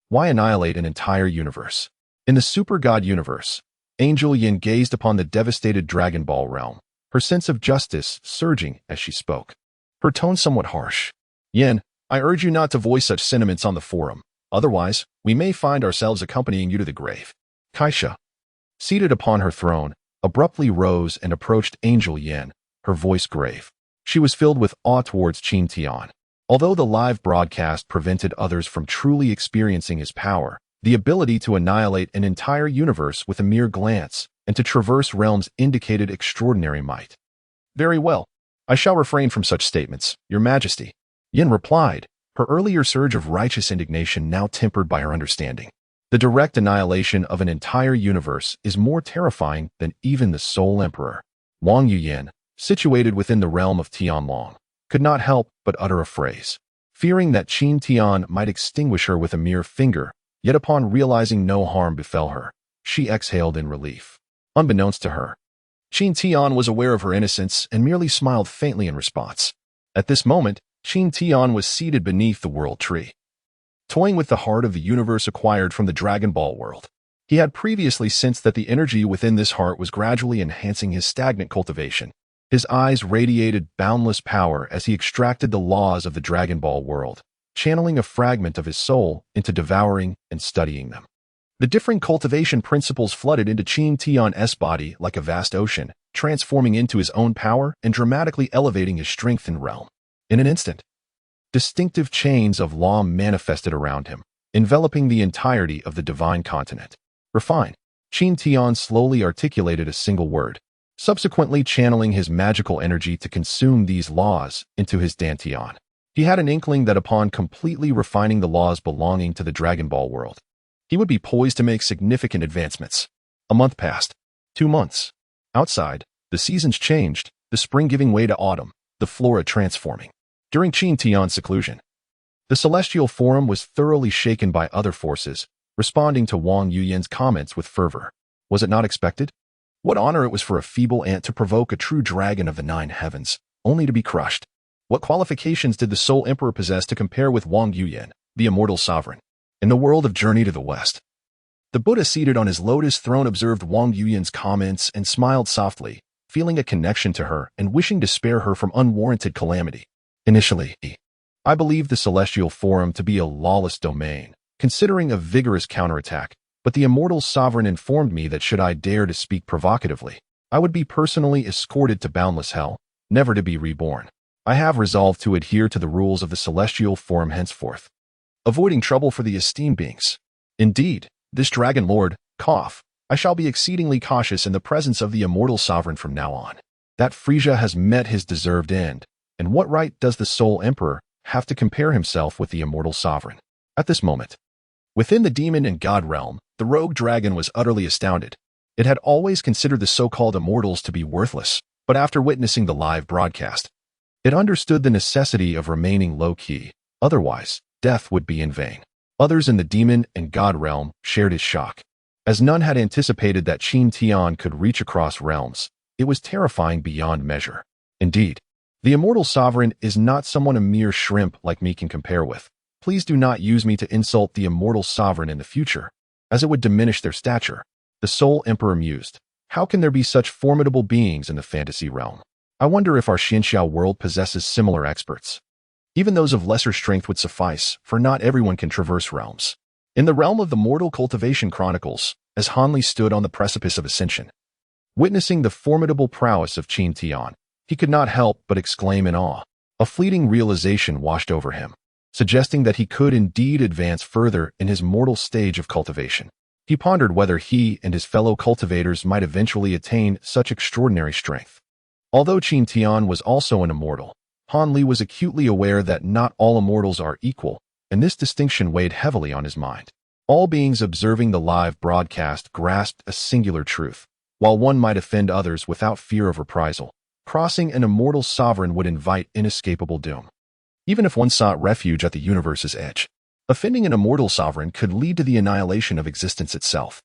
Why annihilate an entire universe? In the super god universe, Angel Yin gazed upon the devastated Dragon Ball realm, her sense of justice surging as she spoke. Her tone somewhat harsh. Yin, I urge you not to voice such sentiments on the forum. Otherwise, we may find ourselves accompanying you to the grave. Kajila, seated upon her throne, abruptly rose and approached Angel Yin, her voice grave. She was filled with awe towards Qin Tian. Although the live broadcast prevented others from truly experiencing his power, the ability to annihilate an entire universe with a mere glance and to traverse realms indicated extraordinary might. Very well. I shall refrain from such statements, Your Majesty. Yin replied, her earlier surge of righteous indignation now tempered by her understanding. The direct annihilation of an entire universe is more terrifying than even the sole emperor. Wang Yuyin, situated within the realm of Tianlong, could not help but utter a phrase, fearing that Qin Tian might extinguish her with a mere finger, yet upon realizing no harm befell her, she exhaled in relief. Unbeknownst to her, Qin Tian was aware of her innocence and merely smiled faintly in response. At this moment, Qin Tian was seated beneath the world tree, toying with the heart of the universe acquired from the Dragon Ball world. He had previously sensed that the energy within this heart was gradually enhancing his stagnant cultivation. His eyes radiated boundless power as he extracted the laws of the Dragon Ball world, channeling a fragment of his soul into devouring and studying them. The differing cultivation principles flooded into Qin Tian's body like a vast ocean, transforming into his own power and dramatically elevating his strength and realm. In an instant, distinctive chains of law manifested around him, enveloping the entirety of the divine continent. Refine. Qin Tian slowly articulated a single word, subsequently channeling his magical energy to consume these laws into his dantian. He had an inkling that upon completely refining the laws belonging to the Dragon Ball world, he would be poised to make significant advancements. A month passed. 2 months. Outside, the seasons changed, the spring giving way to autumn, the flora transforming. During Qin Tian's seclusion, the Celestial Forum was thoroughly shaken by other forces, responding to Wang Yuyin's comments with fervor. Was it not expected? What honor it was for a feeble ant to provoke a true dragon of the 9 heavens, only to be crushed. What qualifications did the sole emperor possess to compare with Wang Yuyin, the immortal sovereign? In the world of Journey to the West, the Buddha seated on his lotus throne observed Wang Yuyin's comments and smiled softly, feeling a connection to her and wishing to spare her from unwarranted calamity. Initially, I believed the Celestial Forum to be a lawless domain, considering a vigorous counterattack, but the immortal sovereign informed me that should I dare to speak provocatively, I would be personally escorted to boundless hell, never to be reborn. I have resolved to adhere to the rules of the Celestial Forum henceforth, avoiding trouble for the esteemed beings. Indeed, this Dragon Lord, I shall be exceedingly cautious in the presence of the immortal sovereign from now on. That Frisia has met his deserved end, and what right does the sole emperor have to compare himself with the immortal sovereign? At this moment, within the demon and god realm, the rogue dragon was utterly astounded. It had always considered the so-called immortals to be worthless, but after witnessing the live broadcast, it understood the necessity of remaining low-key, otherwise, death would be in vain. Others in the demon and god realm shared his shock. As none had anticipated that Qin Tian could reach across realms, it was terrifying beyond measure. Indeed, the immortal sovereign is not someone a mere shrimp like me can compare with. Please do not use me to insult the immortal sovereign in the future, as it would diminish their stature. The sole emperor mused. How can there be such formidable beings in the fantasy realm? I wonder if our Xianxiao world possesses similar experts. Even those of lesser strength would suffice, for not everyone can traverse realms. In the realm of the Mortal Cultivation Chronicles, as Hanli stood on the precipice of ascension, witnessing the formidable prowess of Qin Tian, he could not help but exclaim in awe. A fleeting realization washed over him, suggesting that he could indeed advance further in his mortal stage of cultivation. He pondered whether he and his fellow cultivators might eventually attain such extraordinary strength. Although Qin Tian was also an immortal, Han Li was acutely aware that not all immortals are equal, and this distinction weighed heavily on his mind. All beings observing the live broadcast grasped a singular truth. While one might offend others without fear of reprisal, crossing an immortal sovereign would invite inescapable doom. Even if one sought refuge at the universe's edge, offending an immortal sovereign could lead to the annihilation of existence itself,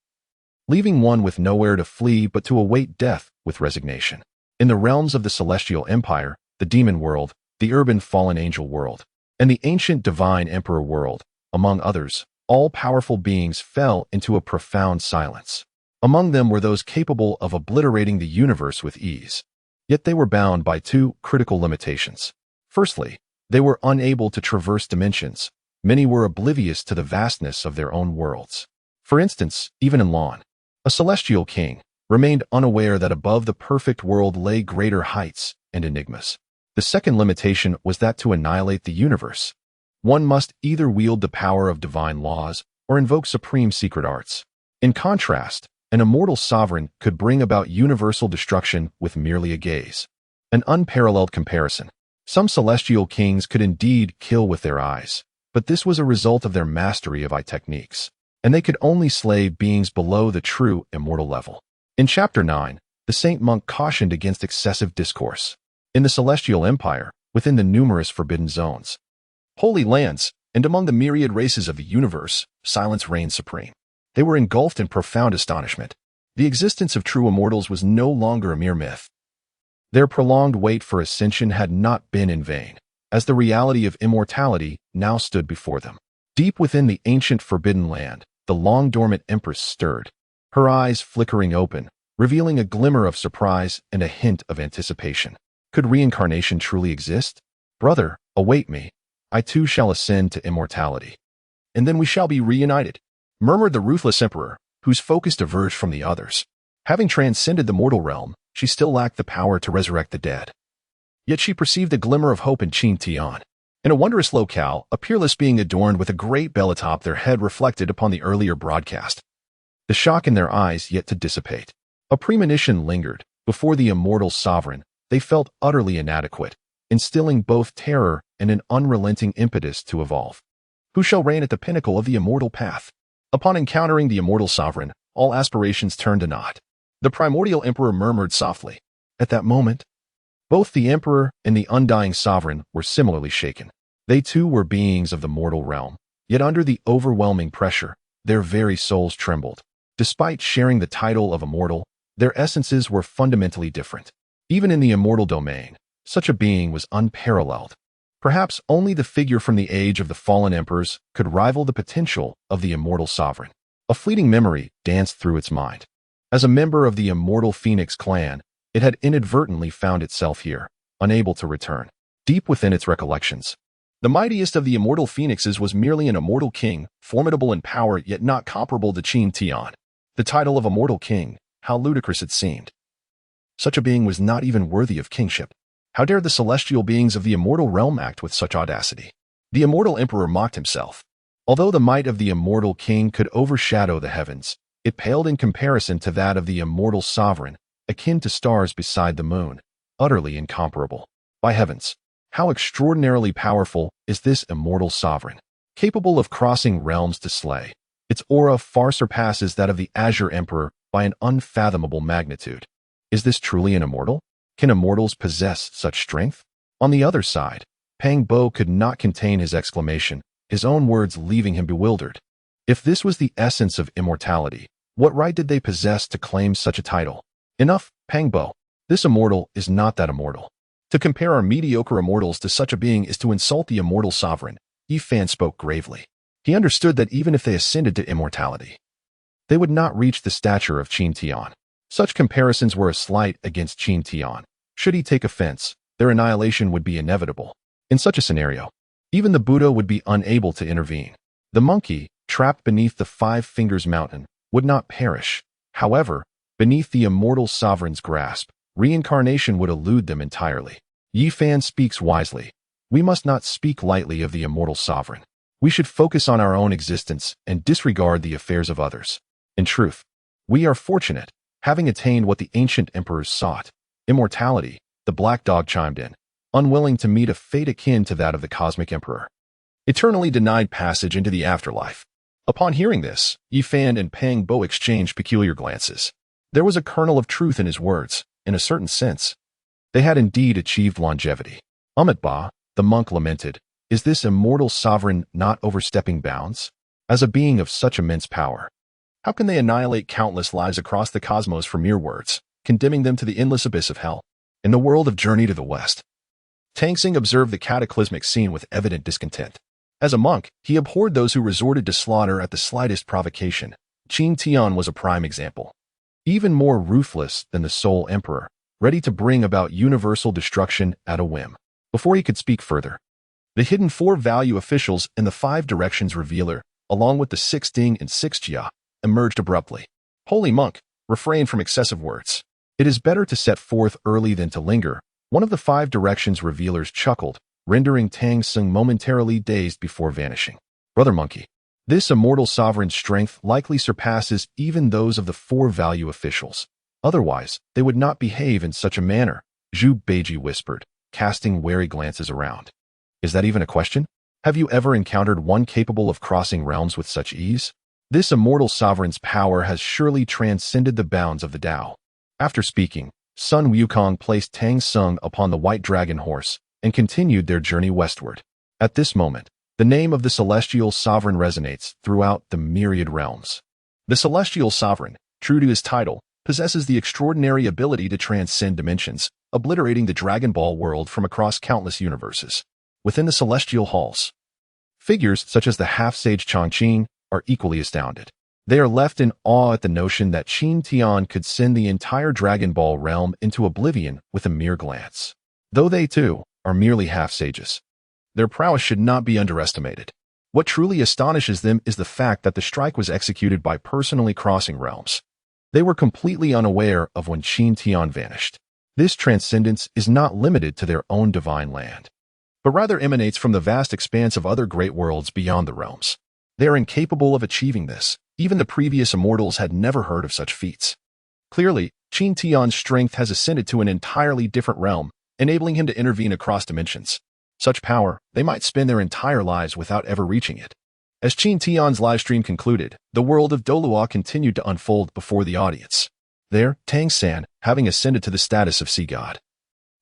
leaving one with nowhere to flee but to await death with resignation. In the realms of the Celestial Empire, the demon world, the urban fallen angel world, and the ancient divine emperor world, among others, all-powerful beings fell into a profound silence. Among them were those capable of obliterating the universe with ease. Yet they were bound by two critical limitations. Firstly, they were unable to traverse dimensions. Many were oblivious to the vastness of their own worlds. For instance, even in Lan, a celestial king, remained unaware that above the perfect world lay greater heights and enigmas. The second limitation was that to annihilate the universe, one must either wield the power of divine laws or invoke supreme secret arts. In contrast, an immortal sovereign could bring about universal destruction with merely a gaze. An unparalleled comparison. Some celestial kings could indeed kill with their eyes, but this was a result of their mastery of eye techniques, and they could only slay beings below the true immortal level. In Chapter 9, the saint monk cautioned against excessive discourse. In the Celestial Empire, within the numerous forbidden zones, holy lands, and among the myriad races of the universe, silence reigned supreme. They were engulfed in profound astonishment. The existence of true immortals was no longer a mere myth. Their prolonged wait for ascension had not been in vain, as the reality of immortality now stood before them. Deep within the ancient forbidden land, the long-dormant empress stirred, her eyes flickering open, revealing a glimmer of surprise and a hint of anticipation. Could reincarnation truly exist? Brother, await me. I too shall ascend to immortality. And then we shall be reunited, murmured the ruthless emperor, whose focus diverged from the others. Having transcended the mortal realm, she still lacked the power to resurrect the dead. Yet she perceived a glimmer of hope in Qin Tian. In a wondrous locale, a peerless being adorned with a great bell atop their head reflected upon the earlier broadcast. The shock in their eyes yet to dissipate. A premonition lingered. Before the immortal sovereign, they felt utterly inadequate, instilling both terror and an unrelenting impetus to evolve. Who shall reign at the pinnacle of the immortal path? Upon encountering the immortal sovereign, all aspirations turned to naught. The primordial emperor murmured softly. At that moment, both the emperor and the undying sovereign were similarly shaken. They too were beings of the mortal realm, yet under the overwhelming pressure, their very souls trembled. Despite sharing the title of immortal, their essences were fundamentally different. Even in the immortal domain, such a being was unparalleled. Perhaps only the figure from the age of the fallen emperors could rival the potential of the immortal sovereign. A fleeting memory danced through its mind. As a member of the immortal Phoenix clan, it had inadvertently found itself here, unable to return. Deep within its recollections, the mightiest of the immortal phoenixes was merely an immortal king, formidable in power yet not comparable to Qin Tian. The title of immortal king, how ludicrous it seemed. Such a being was not even worthy of kingship. How dared the celestial beings of the immortal realm act with such audacity? The immortal emperor mocked himself. Although the might of the immortal king could overshadow the heavens, it paled in comparison to that of the immortal sovereign, akin to stars beside the moon, utterly incomparable. By heavens, how extraordinarily powerful is this immortal sovereign, capable of crossing realms to slay. Its aura far surpasses that of the Azure Emperor by an unfathomable magnitude. Is this truly an immortal? Can immortals possess such strength? On the other side, Pang Bo could not contain his exclamation, his own words leaving him bewildered. If this was the essence of immortality, what right did they possess to claim such a title? Enough, Pang Bo. This immortal is not that immortal. To compare our mediocre immortals to such a being is to insult the immortal sovereign. Yi Fan spoke gravely. He understood that even if they ascended to immortality, they would not reach the stature of Qin Tian. Such comparisons were a slight against Qin Tian. Should he take offense, their annihilation would be inevitable. In such a scenario, even the Buddha would be unable to intervene. The monkey, trapped beneath the Five Fingers Mountain, would not perish. However, beneath the immortal sovereign's grasp, reincarnation would elude them entirely. Yi Fan speaks wisely. We must not speak lightly of the immortal sovereign. We should focus on our own existence and disregard the affairs of others. In truth, we are fortunate, having attained what the ancient emperors sought, immortality. The black dog chimed in, unwilling to meet a fate akin to that of the cosmic emperor, eternally denied passage into the afterlife. Upon hearing this, Yi Fan and Pang Bo exchanged peculiar glances. There was a kernel of truth in his words. In a certain sense, they had indeed achieved longevity. Ba, the monk lamented, is this immortal sovereign not overstepping bounds? As a being of such immense power, how can they annihilate countless lives across the cosmos for mere words, condemning them to the endless abyss of hell? In the world of Journey to the West, Tang San observed the cataclysmic scene with evident discontent. As a monk, he abhorred those who resorted to slaughter at the slightest provocation. Qin Tian was a prime example. Even more ruthless than the sole emperor, ready to bring about universal destruction at a whim. Before he could speak further, the hidden four value officials and the five directions revealer, along with the 6 Ding and 6 Jia, emerged abruptly. Holy monk, refrain from excessive words. It is better to set forth early than to linger. One of the 5 directions revealers chuckled, rendering Tang San momentarily dazed before vanishing. Brother monkey, this immortal sovereign's strength likely surpasses even those of the 4 value officials. Otherwise, they would not behave in such a manner, Zhu Beiji whispered, casting wary glances around. Is that even a question? Have you ever encountered one capable of crossing realms with such ease? This immortal sovereign's power has surely transcended the bounds of the Tao. After speaking, Sun Wukong placed Tang San upon the white dragon horse and continued their journey westward. At this moment, the name of the celestial sovereign resonates throughout the myriad realms. The celestial sovereign, true to his title, possesses the extraordinary ability to transcend dimensions, obliterating the Dragon Ball world from across countless universes. Within the celestial halls, figures such as the half-sage Changqing are equally astounded. They are left in awe at the notion that Qin Tian could send the entire Dragon Ball realm into oblivion with a mere glance. Though they, too, are merely half-sages, their prowess should not be underestimated. What truly astonishes them is the fact that the strike was executed by personally crossing realms. They were completely unaware of when Qin Tian vanished. This transcendence is not limited to their own divine land, but rather emanates from the vast expanse of other great worlds beyond the realms. They are incapable of achieving this. Even the previous immortals had never heard of such feats. Clearly, Qin Tian's strength has ascended to an entirely different realm, enabling him to intervene across dimensions. Such power, they might spend their entire lives without ever reaching it. As Qin Tian's livestream concluded, the world of Douluo continued to unfold before the audience. There, Tang San, having ascended to the status of sea god,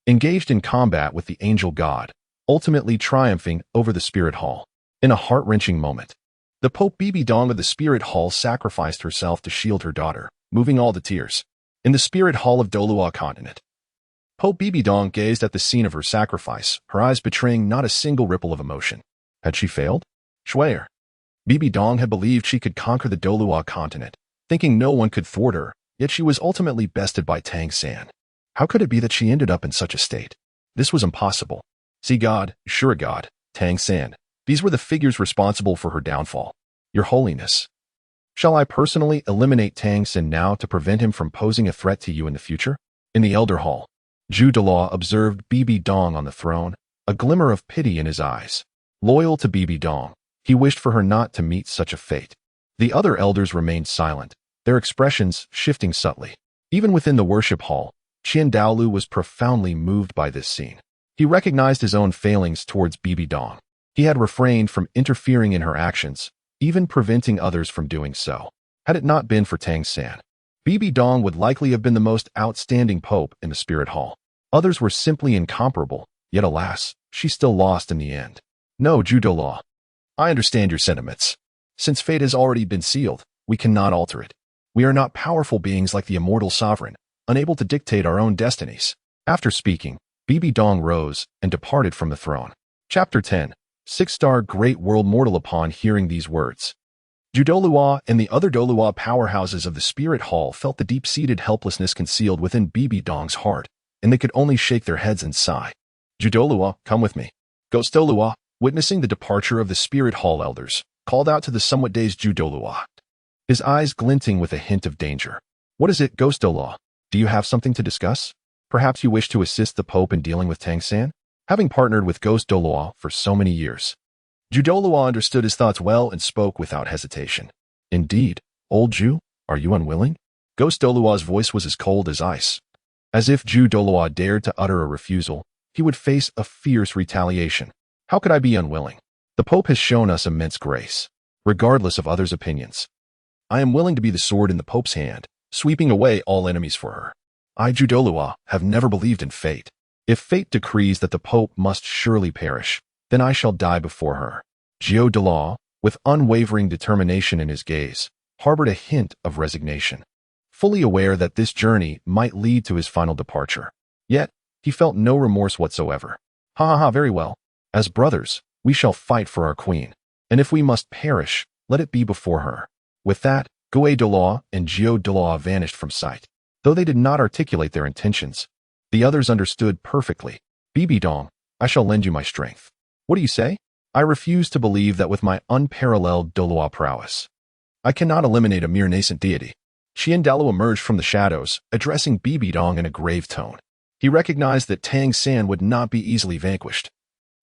engaged in combat with the angel god, ultimately triumphing over the spirit hall. In a heart-wrenching moment, the Pope Bibi Dong of the Spirit Hall sacrificed herself to shield her daughter, moving all to tears. In the Spirit Hall of Douluo continent, Pope Bibi Dong gazed at the scene of her sacrifice, her eyes betraying not a single ripple of emotion. Had she failed? Shuayer. Bibi Dong had believed she could conquer the Douluo continent, thinking no one could thwart her, yet she was ultimately bested by Tang San. How could it be that she ended up in such a state? This was impossible. Sea God, Sure God, Tang San. These were the figures responsible for her downfall. Your Holiness, shall I personally eliminate Tang San now to prevent him from posing a threat to you in the future? In the Elder Hall, Douluo observed Bibi Dong on the throne, a glimmer of pity in his eyes. Loyal to Bibi Dong, he wished for her not to meet such a fate. The other elders remained silent, their expressions shifting subtly. Even within the worship hall, Douluo was profoundly moved by this scene. He recognized his own failings towards Bibi Dong. He had refrained from interfering in her actions, even preventing others from doing so. Had it not been for Tang San, Bibi Dong would likely have been the most outstanding pope in the Spirit Hall. Others were simply incomparable, yet alas, she still lost in the end. No, Douluo, I understand your sentiments. Since fate has already been sealed, we cannot alter it. We are not powerful beings like the immortal sovereign, unable to dictate our own destinies. After speaking, Bibi Dong rose and departed from the throne. Chapter 10. 6-star great world mortal. Upon hearing these words, Douluo and the other Douluo powerhouses of the Spirit Hall felt the deep-seated helplessness concealed within Bibi Dong's heart, and they could only shake their heads and sigh. Douluo, come with me. Ghost Douluo, witnessing the departure of the Spirit Hall elders, called out to the somewhat dazed Douluo, his eyes glinting with a hint of danger. What is it, Ghost Douluo? Do you have something to discuss? Perhaps you wish to assist the Pope in dealing with Tang San? Having partnered with Ghost Douluo for so many years, Douluo understood his thoughts well and spoke without hesitation. Indeed, old Ju, are you unwilling? Ghost Douluo's voice was as cold as ice. As if Douluo dared to utter a refusal, he would face a fierce retaliation. How could I be unwilling? The Pope has shown us immense grace, regardless of others' opinions. I am willing to be the sword in the Pope's hand, sweeping away all enemies for her. I, Douluo, have never believed in fate. If fate decrees that the Pope must surely perish, then I shall die before her. Douluo, with unwavering determination in his gaze, harbored a hint of resignation, fully aware that this journey might lead to his final departure. Yet, he felt no remorse whatsoever. Ha ha ha, very well. As brothers, we shall fight for our queen. And if we must perish, let it be before her. With that, Douluo and Douluo vanished from sight. Though they did not articulate their intentions, the others understood perfectly. Bibi Dong, I shall lend you my strength. What do you say? I refuse to believe that with my unparalleled Douluo prowess, I cannot eliminate a mere nascent deity. Qian Tian emerged from the shadows, addressing Bibi Dong in a grave tone. He recognized that Tang San would not be easily vanquished.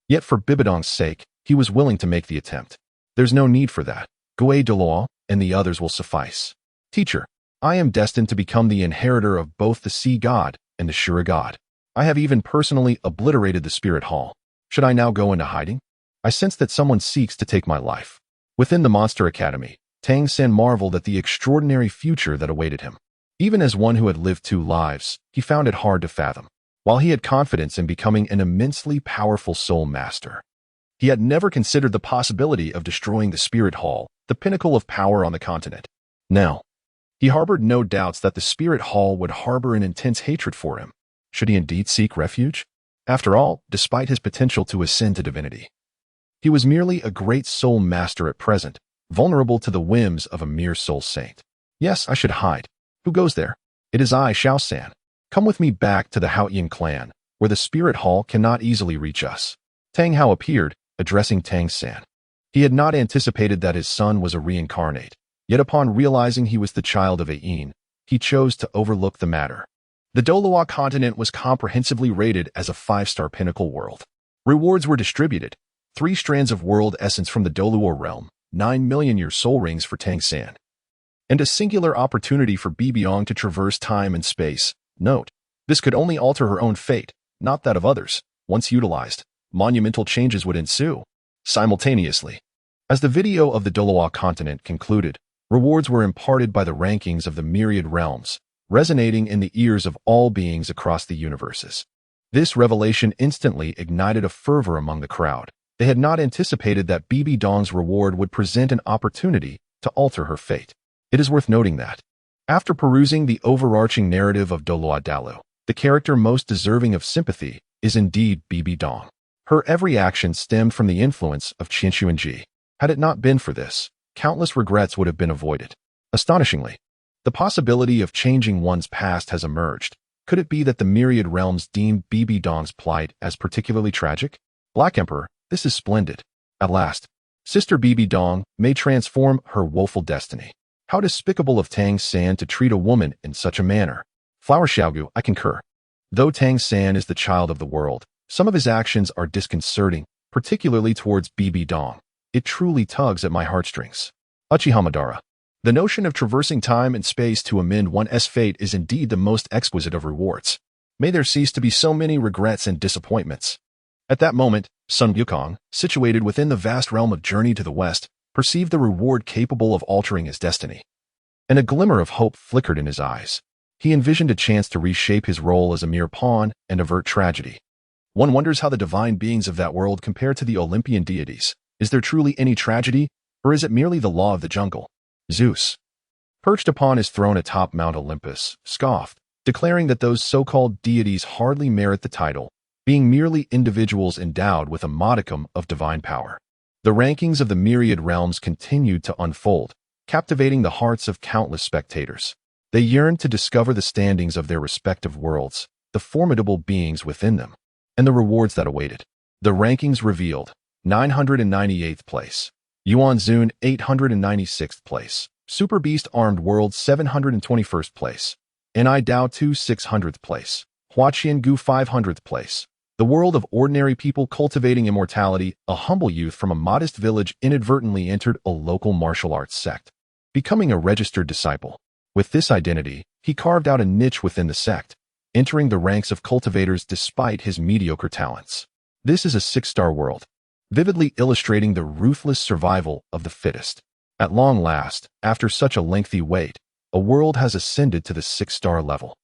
Yet for Bibi Dong's sake, he was willing to make the attempt. There's no need for that. Douluo and the others will suffice. Teacher, I am destined to become the inheritor of both the Sea God and the Shura God. I have even personally obliterated the Spirit Hall. Should I now go into hiding? I sense that someone seeks to take my life. Within the Monster Academy, Tang San marveled at the extraordinary future that awaited him. Even as one who had lived 2 lives, he found it hard to fathom. While he had confidence in becoming an immensely powerful soul master, he had never considered the possibility of destroying the Spirit Hall, the pinnacle of power on the continent. Now, he harbored no doubts that the Spirit Hall would harbor an intense hatred for him. Should he indeed seek refuge? After all, despite his potential to ascend to divinity, he was merely a great soul master at present, vulnerable to the whims of a mere soul saint. Yes, I should hide. Who goes there? It is I, Xiao San. Come with me back to the Haoyan clan, where the Spirit Hall cannot easily reach us. Tang Hao appeared, addressing Tang San. He had not anticipated that his son was a reincarnate, yet upon realizing he was the child of Ayin, he chose to overlook the matter. The Douluo continent was comprehensively rated as a 5-star pinnacle world. Rewards were distributed. 3 strands of world essence from the Douluo realm, 9 million-year soul rings for Tang San, and a singular opportunity for Bibi Dong to traverse time and space. Note, this could only alter her own fate, not that of others. Once utilized, monumental changes would ensue. Simultaneously, as the video of the Douluo continent concluded, rewards were imparted by the rankings of the myriad realms, resonating in the ears of all beings across the universes. This revelation instantly ignited a fervor among the crowd. They had not anticipated that Bibi Dong's reward would present an opportunity to alter her fate. It is worth noting that, after perusing the overarching narrative of Douluo, the character most deserving of sympathy is indeed Bibi Dong. Her every action stemmed from the influence of Qin Tian. Had it not been for this, countless regrets would have been avoided. Astonishingly, the possibility of changing one's past has emerged. Could it be that the myriad realms deemed Bibi Dong's plight as particularly tragic? Black Emperor, this is splendid. At last, Sister Bibi Dong may transform her woeful destiny. How despicable of Tang San to treat a woman in such a manner. Flower Xiaogu, I concur. Though Tang San is the child of the world, some of his actions are disconcerting, particularly towards Bibi Dong. It truly tugs at my heartstrings. Uchihamadara. The notion of traversing time and space to amend one's fate is indeed the most exquisite of rewards. May there cease to be so many regrets and disappointments. At that moment, Sun Wukong, situated within the vast realm of Journey to the West, perceived the reward capable of altering his destiny. And a glimmer of hope flickered in his eyes. He envisioned a chance to reshape his role as a mere pawn and avert tragedy. One wonders how the divine beings of that world compare to the Olympian deities. Is there truly any tragedy, or is it merely the law of the jungle? Zeus, perched upon his throne atop Mount Olympus, scoffed, declaring that those so-called deities hardly merit the title, being merely individuals endowed with a modicum of divine power. The rankings of the myriad realms continued to unfold, captivating the hearts of countless spectators. They yearned to discover the standings of their respective worlds, the formidable beings within them, and the rewards that awaited. The rankings revealed 998th place, Yuan Zun 896th place, Super Beast Armed World 721st place, Ni Dao 2 600th place, Huaqian Gu 500th place. The world of ordinary people cultivating immortality, a humble youth from a modest village inadvertently entered a local martial arts sect, becoming a registered disciple. With this identity, he carved out a niche within the sect, entering the ranks of cultivators despite his mediocre talents. This is a 6-star world, vividly illustrating the ruthless survival of the fittest. At long last, after such a lengthy wait, a world has ascended to the 6-star level.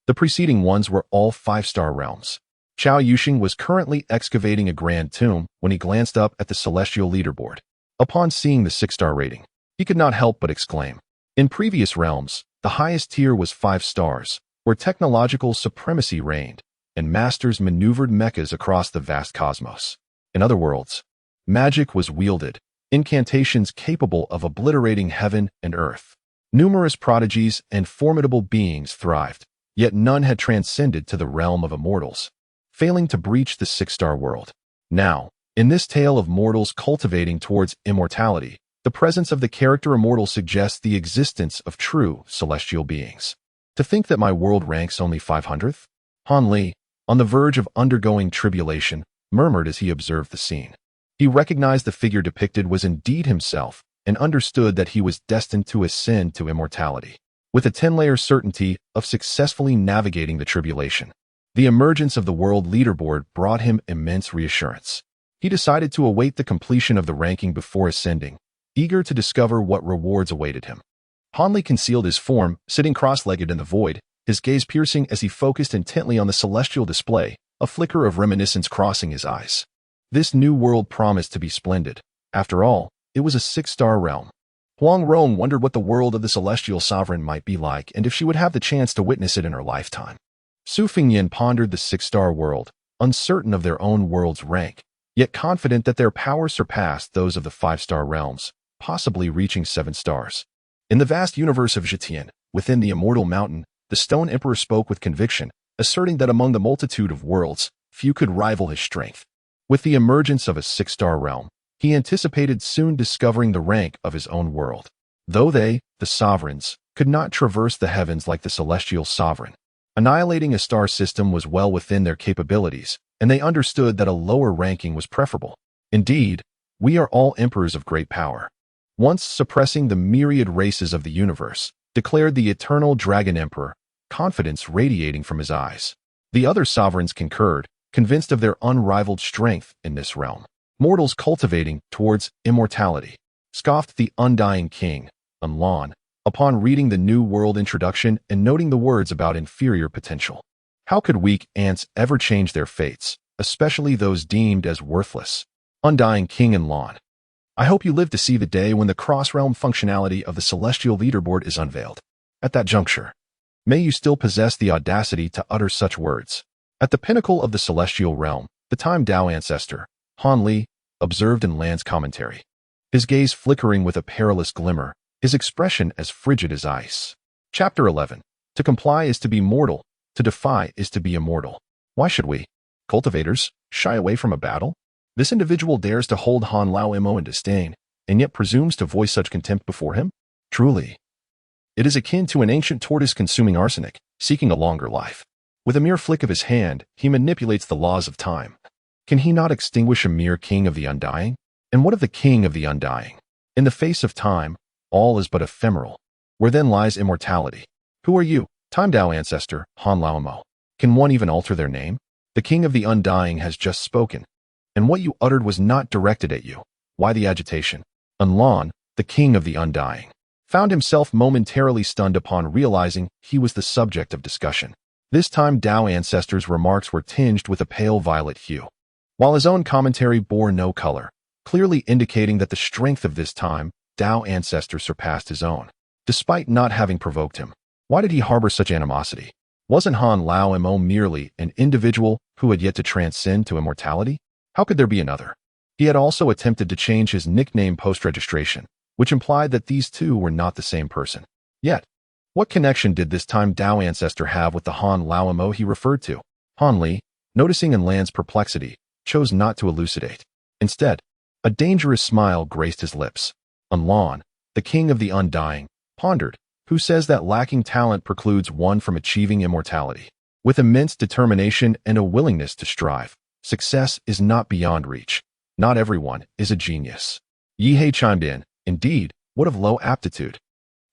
The preceding ones were all 5-star realms. Chao Yuxing was currently excavating a grand tomb when he glanced up at the celestial leaderboard. Upon seeing the 6-star rating, he could not help but exclaim. In previous realms, the highest tier was 5 stars, where technological supremacy reigned. and masters maneuvered mechas across the vast cosmos. In other words, magic was wielded, incantations capable of obliterating heaven and earth. Numerous prodigies and formidable beings thrived, yet none had transcended to the realm of immortals, failing to breach the six-star world. Now, in this tale of mortals cultivating towards immortality, the presence of the character immortal suggests the existence of true celestial beings. To think that my world ranks only 500th? Han Li, on the verge of undergoing tribulation, murmured as he observed the scene. He recognized the figure depicted was indeed himself and understood that he was destined to ascend to immortality, with a 10-layer certainty of successfully navigating the tribulation. The emergence of the world leaderboard brought him immense reassurance. He decided to await the completion of the ranking before ascending, eager to discover what rewards awaited him. Han Li concealed his form, sitting cross-legged in the void, his gaze piercing as he focused intently on the celestial display, a flicker of reminiscence crossing his eyes. This new world promised to be splendid. After all, it was a six-star realm. Huang Rong wondered what the world of the celestial sovereign might be like and if she would have the chance to witness it in her lifetime. Su Fengyan pondered the six-star world, uncertain of their own world's rank, yet confident that their power surpassed those of the five-star realms, possibly reaching 7 stars. In the vast universe of Qin Tian, within the immortal mountain, the Stone Emperor spoke with conviction, asserting that among the multitude of worlds, few could rival his strength. With the emergence of a six-star realm, he anticipated soon discovering the rank of his own world. Though they, the sovereigns, could not traverse the heavens like the celestial sovereign, annihilating a star system was well within their capabilities, and they understood that a lower ranking was preferable. Indeed, we are all emperors of great power. Once suppressing the myriad races of the universe, declared the eternal Dragon Emperor, confidence radiating from his eyes. The other sovereigns concurred, convinced of their unrivaled strength in this realm. Mortals cultivating towards immortality, scoffed the undying king, Unlan, upon reading the New World introduction and noting the words about inferior potential. How could weak ants ever change their fates, especially those deemed as worthless? Undying King Unlan. I hope you live to see the day when the cross-realm functionality of the celestial leaderboard is unveiled. At that juncture, may you still possess the audacity to utter such words. At the pinnacle of the celestial realm, the Time Dao ancestor, Han Li, observed in Lan's commentary, his gaze flickering with a perilous glimmer, his expression as frigid as ice. Chapter 11. To comply is to be mortal, to defy is to be immortal. Why should we, cultivators, shy away from a battle? This individual dares to hold Han Lao Mo in disdain, and yet presumes to voice such contempt before him? Truly, it is akin to an ancient tortoise consuming arsenic, seeking a longer life. With a mere flick of his hand, he manipulates the laws of time. Can he not extinguish a mere king of the undying? And what of the king of the undying? In the face of time, all is but ephemeral. Where then lies immortality? Who are you, Time Dao ancestor, Han Lao Mo? Can one even alter their name? The king of the undying has just spoken, and what you uttered was not directed at you. Why the agitation? Unlan, the king of the undying, found himself momentarily stunned upon realizing he was the subject of discussion. This time Dao ancestor's remarks were tinged with a pale violet hue, while his own commentary bore no color, clearly indicating that the strength of this time Dao ancestor surpassed his own, despite not having provoked him. Why did he harbor such animosity? Wasn't Han Lao Mo merely an individual who had yet to transcend to immortality? How could there be another? He had also attempted to change his nickname post-registration, which implied that these two were not the same person. Yet, what connection did this time Dao ancestor have with the Han Lao Mo he referred to? Han Li, noticing Lan's perplexity, chose not to elucidate. Instead, a dangerous smile graced his lips. Unlan, the king of the undying, pondered, who says that lacking talent precludes one from achieving immortality. With immense determination and a willingness to strive, success is not beyond reach. Not everyone is a genius. Yihei chimed in, indeed, what of low aptitude?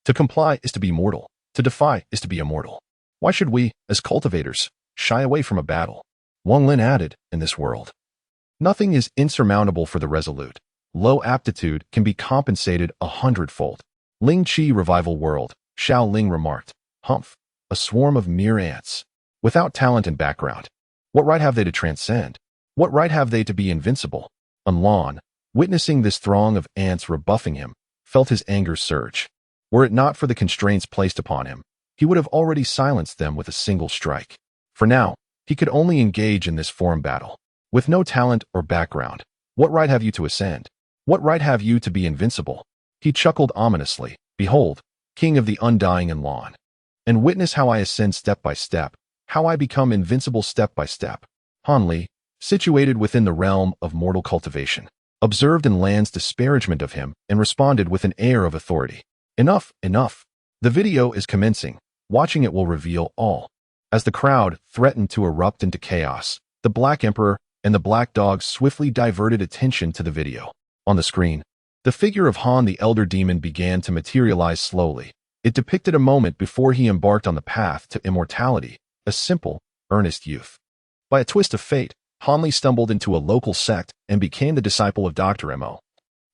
To comply is to be mortal, to defy is to be immortal. Why should we, as cultivators, shy away from a battle? Wang Lin added, in this world, nothing is insurmountable for the resolute. Low aptitude can be compensated 100-fold. Ling Qi Revival World, Xiao Ling remarked, humph, a swarm of mere ants. Without talent and background. What right have they to transcend? What right have they to be invincible? Unlan, witnessing this throng of ants rebuffing him, felt his anger surge. Were it not for the constraints placed upon him, he would have already silenced them with a single strike. For now, He could only engage in this form battle. With no talent or background, what right have you to ascend? What right have you to be invincible? He chuckled ominously. Behold, king of the undying and lawn. And witness how I ascend step by step, how I become invincible step by step. Han Li, situated within the realm of mortal cultivation, observed in Lan's disparagement of him and responded with an air of authority. Enough, enough. The video is commencing. Watching it will reveal all. As the crowd threatened to erupt into chaos, the Black Emperor and the Black Dog swiftly diverted attention to the video. On the screen, the figure of Han the Elder Demon began to materialize slowly. It depicted a moment before he embarked on the path to immortality, a simple, earnest youth. By a twist of fate, Han Li stumbled into a local sect and became the disciple of Dr. Mo,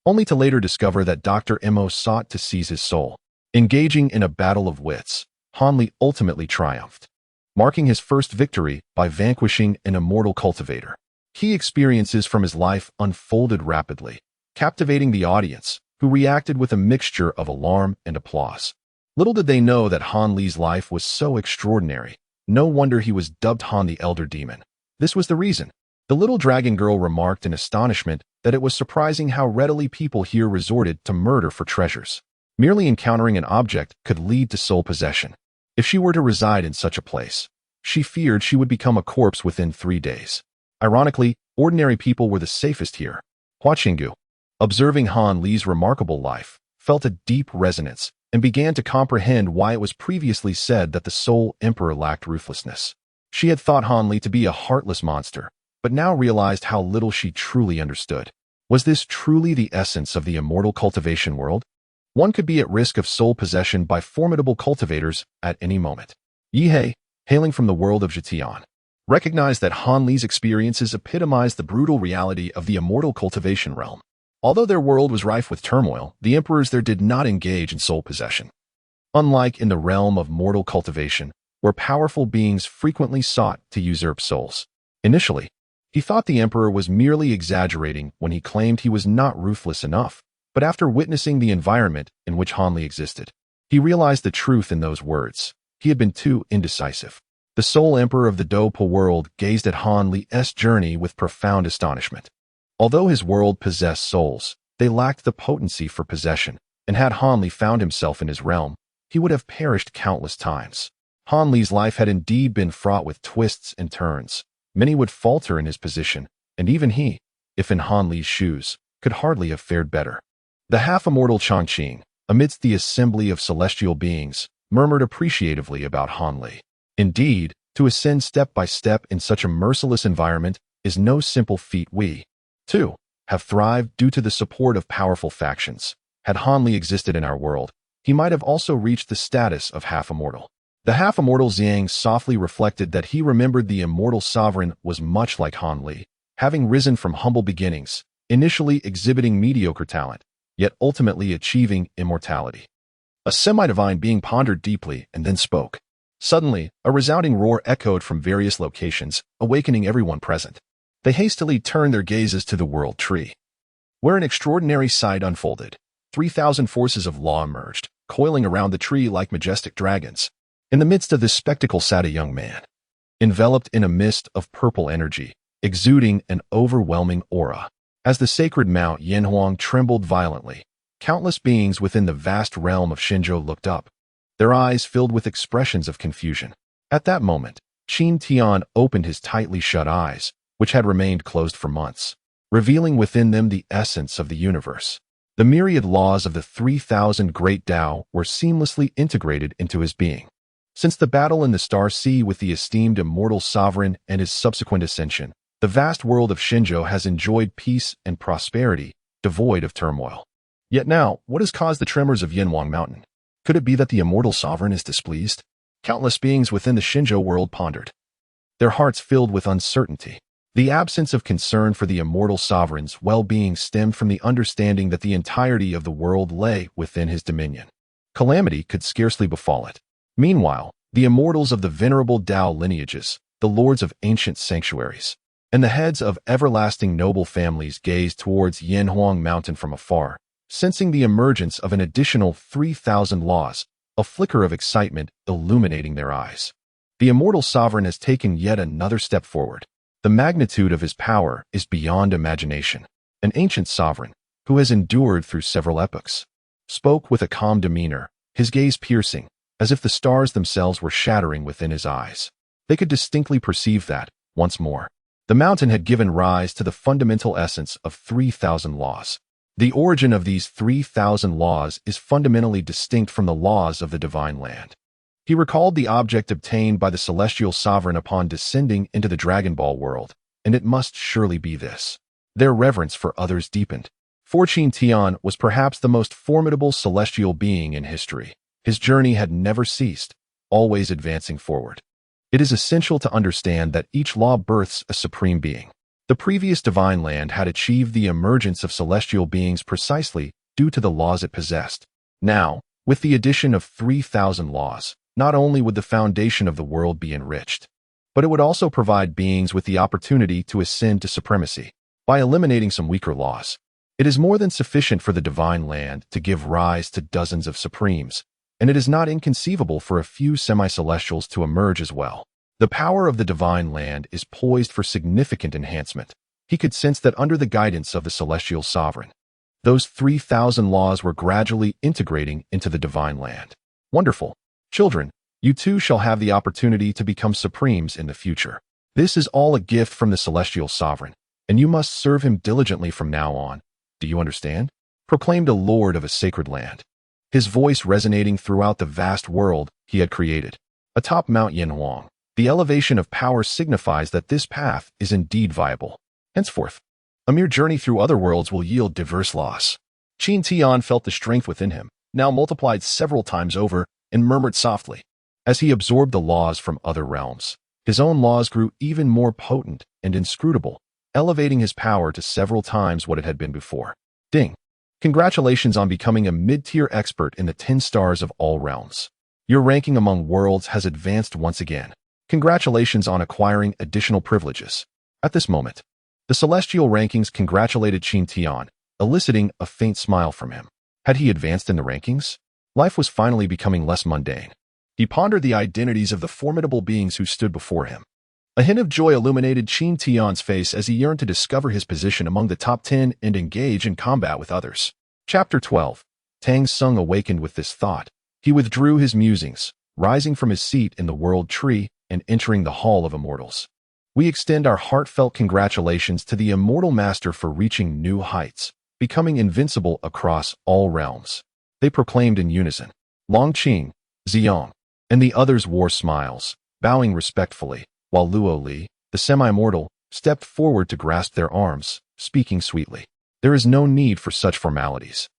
only to later discover that Dr. Mo sought to seize his soul. Engaging in a battle of wits, Han Li ultimately triumphed, marking his first victory by vanquishing an immortal cultivator. Key experiences from his life unfolded rapidly, captivating the audience, who reacted with a mixture of alarm and applause. Little did they know that Han Li's life was so extraordinary. No wonder he was dubbed Han the Elder Demon. This was the reason. The little dragon girl remarked in astonishment that it was surprising how readily people here resorted to murder for treasures. Merely encountering an object could lead to soul possession. If she were to reside in such a place, she feared she would become a corpse within 3 days. Ironically, ordinary people were the safest here. Hua Qinggu, observing Han Li's remarkable life, felt a deep resonance and began to comprehend why it was previously said that the Soul Emperor lacked ruthlessness. She had thought Han Li to be a heartless monster, but now realized how little she truly understood. Was this truly the essence of the immortal cultivation world? One could be at risk of soul possession by formidable cultivators at any moment. Yihei, hailing from the world of Tian, recognized that Han Li's experiences epitomized the brutal reality of the immortal cultivation realm. Although their world was rife with turmoil, the emperors there did not engage in soul possession. Unlike in the realm of mortal cultivation, where powerful beings frequently sought to usurp souls. Initially, he thought the emperor was merely exaggerating when he claimed he was not ruthless enough, but after witnessing the environment in which Han Li existed, he realized the truth in those words. He had been too indecisive. The Soul Emperor of the Dou Po world gazed at Han Li's journey with profound astonishment. Although his world possessed souls, they lacked the potency for possession, and had Han Li found himself in his realm, he would have perished countless times. Han Li's life had indeed been fraught with twists and turns. Many would falter in his position, and even he, if in Han Li's shoes, could hardly have fared better. The half-immortal Chongqing, amidst the assembly of celestial beings, murmured appreciatively about Han Li. Indeed, to ascend step by step in such a merciless environment is no simple feat. We, too, have thrived due to the support of powerful factions. Had Han Li existed in our world, he might have also reached the status of half-immortal. The half-immortal Xiang softly reflected that he remembered the immortal sovereign was much like Han Li, having risen from humble beginnings, initially exhibiting mediocre talent, yet ultimately achieving immortality. A semi-divine being pondered deeply and then spoke. Suddenly, a resounding roar echoed from various locations, awakening everyone present. They hastily turned their gazes to the world tree, where an extraordinary sight unfolded. 3,000 forces of law emerged, coiling around the tree like majestic dragons. In the midst of this spectacle sat a young man, enveloped in a mist of purple energy, exuding an overwhelming aura. As the sacred Mount Yanhuang trembled violently, countless beings within the vast realm of Shenzhou looked up, their eyes filled with expressions of confusion. At that moment, Qin Tian opened his tightly shut eyes, which had remained closed for months, revealing within them the essence of the universe. The myriad laws of the 3,000 great Tao were seamlessly integrated into his being. Since the battle in the Star Sea with the esteemed immortal sovereign and his subsequent ascension, the vast world of Shenzhou has enjoyed peace and prosperity, devoid of turmoil. Yet now, what has caused the tremors of Yanhuang Mountain? Could it be that the immortal sovereign is displeased? Countless beings within the Shenzhou world pondered, their hearts filled with uncertainty. The absence of concern for the immortal sovereign's well-being stemmed from the understanding that the entirety of the world lay within his dominion. Calamity could scarcely befall it. Meanwhile, the immortals of the venerable Tao lineages, the lords of ancient sanctuaries, and the heads of everlasting noble families gazed towards Yanhuang Mountain from afar, sensing the emergence of an additional 3,000 laws, a flicker of excitement illuminating their eyes. The immortal sovereign has taken yet another step forward. The magnitude of his power is beyond imagination. An ancient sovereign, who has endured through several epochs, spoke with a calm demeanor, his gaze piercing, as if the stars themselves were shattering within his eyes. They could distinctly perceive that, once more, the mountain had given rise to the fundamental essence of 3,000 laws. The origin of these 3,000 laws is fundamentally distinct from the laws of the divine land. He recalled the object obtained by the celestial sovereign upon descending into the Dragon Ball world, and it must surely be this. Their reverence for others deepened. For Qin Tian was perhaps the most formidable celestial being in history. His journey had never ceased, always advancing forward. It is essential to understand that each law births a supreme being. The previous divine land had achieved the emergence of celestial beings precisely due to the laws it possessed. Now, with the addition of 3,000 laws, not only would the foundation of the world be enriched, but it would also provide beings with the opportunity to ascend to supremacy. By eliminating some weaker laws, it is more than sufficient for the divine land to give rise to dozens of supremes, and it is not inconceivable for a few semi-celestials to emerge as well. The power of the divine land is poised for significant enhancement. He could sense that under the guidance of the celestial sovereign, those 3,000 laws were gradually integrating into the divine land. Wonderful. Children, you too shall have the opportunity to become supremes in the future. This is all a gift from the celestial sovereign, and you must serve him diligently from now on. Do you understand? Proclaimed a lord of a sacred land, his voice resonating throughout the vast world he had created. Atop Mount Yanhuang, the elevation of power signifies that this path is indeed viable. Henceforth, a mere journey through other worlds will yield diverse loss. Qin Tian felt the strength within him, now multiplied several times over, and murmured softly. As he absorbed the laws from other realms, his own laws grew even more potent and inscrutable, elevating his power to several times what it had been before. Ding! Congratulations on becoming a mid-tier expert in the 10 stars of all realms. Your ranking among worlds has advanced once again. Congratulations on acquiring additional privileges. At this moment, the celestial rankings congratulated Qin Tian, eliciting a faint smile from him. Had he advanced in the rankings? Life was finally becoming less mundane. He pondered the identities of the formidable beings who stood before him. A hint of joy illuminated Qin Tian's face as he yearned to discover his position among the top 10 and engage in combat with others. Chapter 12. Tang San awakened with this thought. He withdrew his musings, rising from his seat in the world tree and entering the Hall of Immortals. We extend our heartfelt congratulations to the Immortal Master for reaching new heights, becoming invincible across all realms. They proclaimed in unison. Long Qing, Ziyang, and the others wore smiles, bowing respectfully, while Luo Li, the semi-immortal, stepped forward to grasp their arms, speaking sweetly. There is no need for such formalities.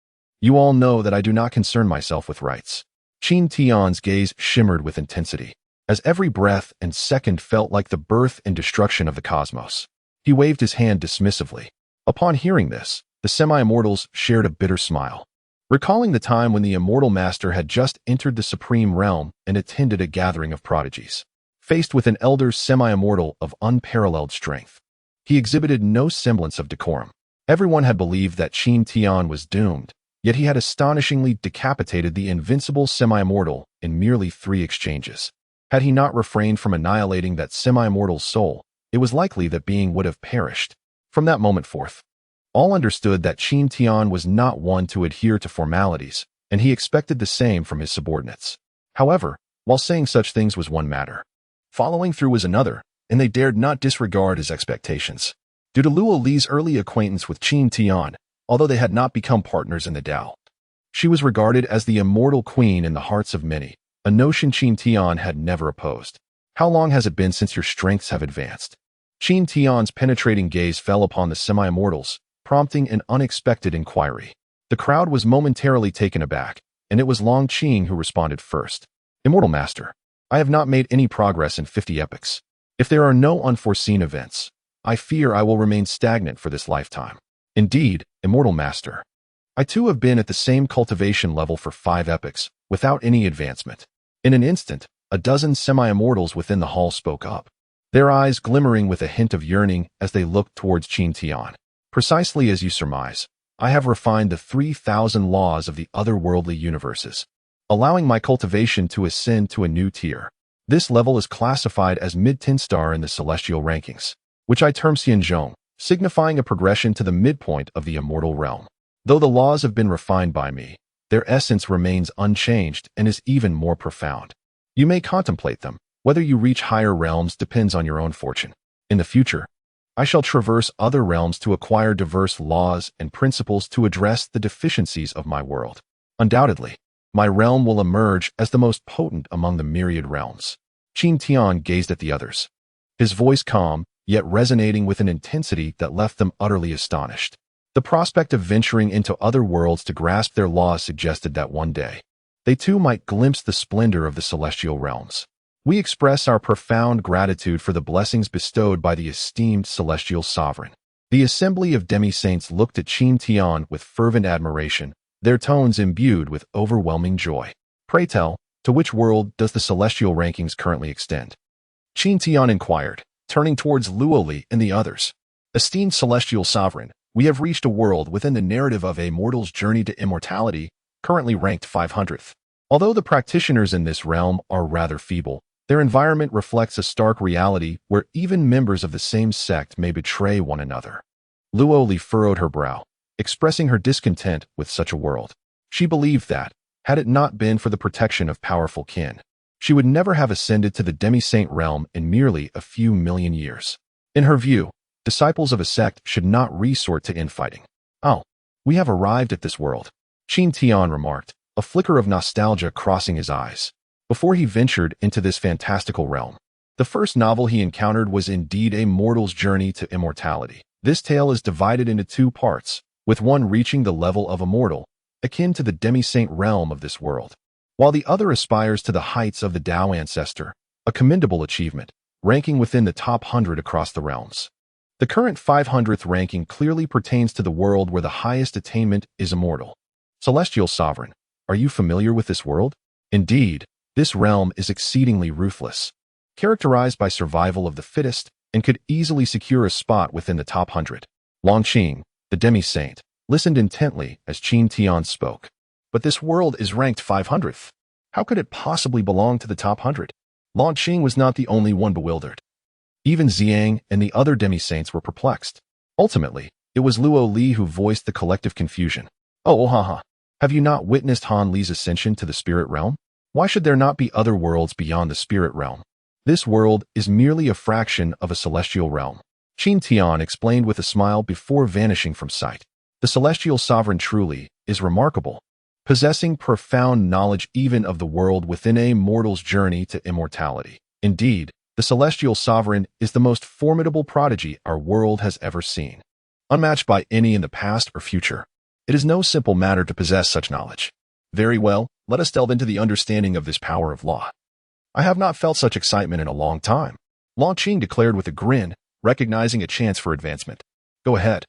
You all know that I do not concern myself with rites. Qin Tian's gaze shimmered with intensity, as every breath and second felt like the birth and destruction of the cosmos. He waved his hand dismissively. Upon hearing this, the semi-immortals shared a bitter smile, recalling the time when the immortal master had just entered the supreme realm and attended a gathering of prodigies. Faced with an elder semi-immortal of unparalleled strength, he exhibited no semblance of decorum. Everyone had believed that Qin Tian was doomed, yet he had astonishingly decapitated the invincible semi-immortal in merely 3 exchanges. Had he not refrained from annihilating that semi-immortal's soul, it was likely that being would have perished. From that moment forth, all understood that Qin Tian was not one to adhere to formalities, and he expected the same from his subordinates. However, while saying such things was one matter, following through was another, and they dared not disregard his expectations. Due to Luo Li's early acquaintance with Qin Tian, although they had not become partners in the Dao, she was regarded as the immortal queen in the hearts of many, a notion Qin Tian had never opposed. How long has it been since your strengths have advanced? Qin Tian's penetrating gaze fell upon the semi-immortals, prompting an unexpected inquiry. The crowd was momentarily taken aback, and it was Long Qing who responded first. Immortal Master, I have not made any progress in 50 epochs. If there are no unforeseen events, I fear I will remain stagnant for this lifetime. Indeed, Immortal Master, I too have been at the same cultivation level for 5 epochs, without any advancement. In an instant, a dozen semi-immortals within the hall spoke up, their eyes glimmering with a hint of yearning as they looked towards Qin Tian. Precisely as you surmise, I have refined the 3,000 laws of the otherworldly universes, allowing my cultivation to ascend to a new tier. This level is classified as mid-10 star in the celestial rankings, which I term Xianzhong, signifying a progression to the midpoint of the immortal realm. Though the laws have been refined by me, their essence remains unchanged and is even more profound. You may contemplate them. Whether you reach higher realms depends on your own fortune. In the future, I shall traverse other realms to acquire diverse laws and principles to address the deficiencies of my world. Undoubtedly, my realm will emerge as the most potent among the myriad realms. Qin Tian gazed at the others, his voice calm, yet resonating with an intensity that left them utterly astonished. The prospect of venturing into other worlds to grasp their laws suggested that one day, they too might glimpse the splendor of the celestial realms. We express our profound gratitude for the blessings bestowed by the esteemed celestial sovereign. The assembly of demi-saints looked at Qin Tian with fervent admiration, their tones imbued with overwhelming joy. Pray tell, to which world does the celestial rankings currently extend? Qin Tian inquired, turning towards Luoli and the others. Esteemed celestial sovereign, we have reached a world within the narrative of a mortal's journey to immortality, currently ranked 500th. Although the practitioners in this realm are rather feeble, their environment reflects a stark reality where even members of the same sect may betray one another. Luoli furrowed her brow, expressing her discontent with such a world. She believed that, had it not been for the protection of powerful kin, she would never have ascended to the demi-saint realm in merely a few million years. In her view, disciples of a sect should not resort to infighting. Oh, we have arrived at this world, Qin Tian remarked, a flicker of nostalgia crossing his eyes. Before he ventured into this fantastical realm, the first novel he encountered was indeed a mortal's journey to immortality. This tale is divided into two parts, with one reaching the level of immortal, akin to the demi-saint realm of this world, while the other aspires to the heights of the Dao ancestor, a commendable achievement, ranking within the top 100 across the realms. The current 500th ranking clearly pertains to the world where the highest attainment is immortal. Celestial Sovereign, are you familiar with this world? Indeed, this realm is exceedingly ruthless, characterized by survival of the fittest, and could easily secure a spot within the top 100. Longqing, the demi-saint, listened intently as Qin Tian spoke. But this world is ranked 500th. How could it possibly belong to the top 100? Longqing was not the only one bewildered. Even Xiang and the other demi-saints were perplexed. Ultimately, it was Luo Li who voiced the collective confusion. Oh, haha. Have you not witnessed Han Li's ascension to the spirit realm? Why should there not be other worlds beyond the spirit realm? This world is merely a fraction of a celestial realm. Qin Tian explained with a smile before vanishing from sight. The celestial sovereign truly is remarkable, possessing profound knowledge even of the world within a mortal's journey to immortality. Indeed, the celestial sovereign is the most formidable prodigy our world has ever seen. Unmatched by any in the past or future, it is no simple matter to possess such knowledge. Very well, let us delve into the understanding of this power of law. I have not felt such excitement in a long time, Longqing declared with a grin, recognizing a chance for advancement. Go ahead.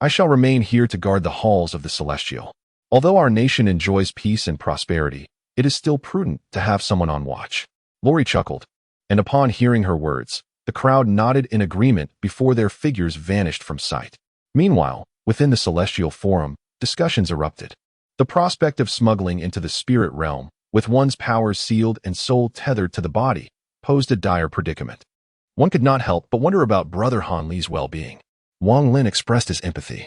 I shall remain here to guard the halls of the Celestial. Although our nation enjoys peace and prosperity, it is still prudent to have someone on watch. Lori chuckled, and upon hearing her words, the crowd nodded in agreement before their figures vanished from sight. Meanwhile, within the Celestial Forum, discussions erupted. The prospect of smuggling into the spirit realm, with one's powers sealed and soul tethered to the body, posed a dire predicament. One could not help but wonder about Brother Han Li's well-being. Wang Lin expressed his empathy,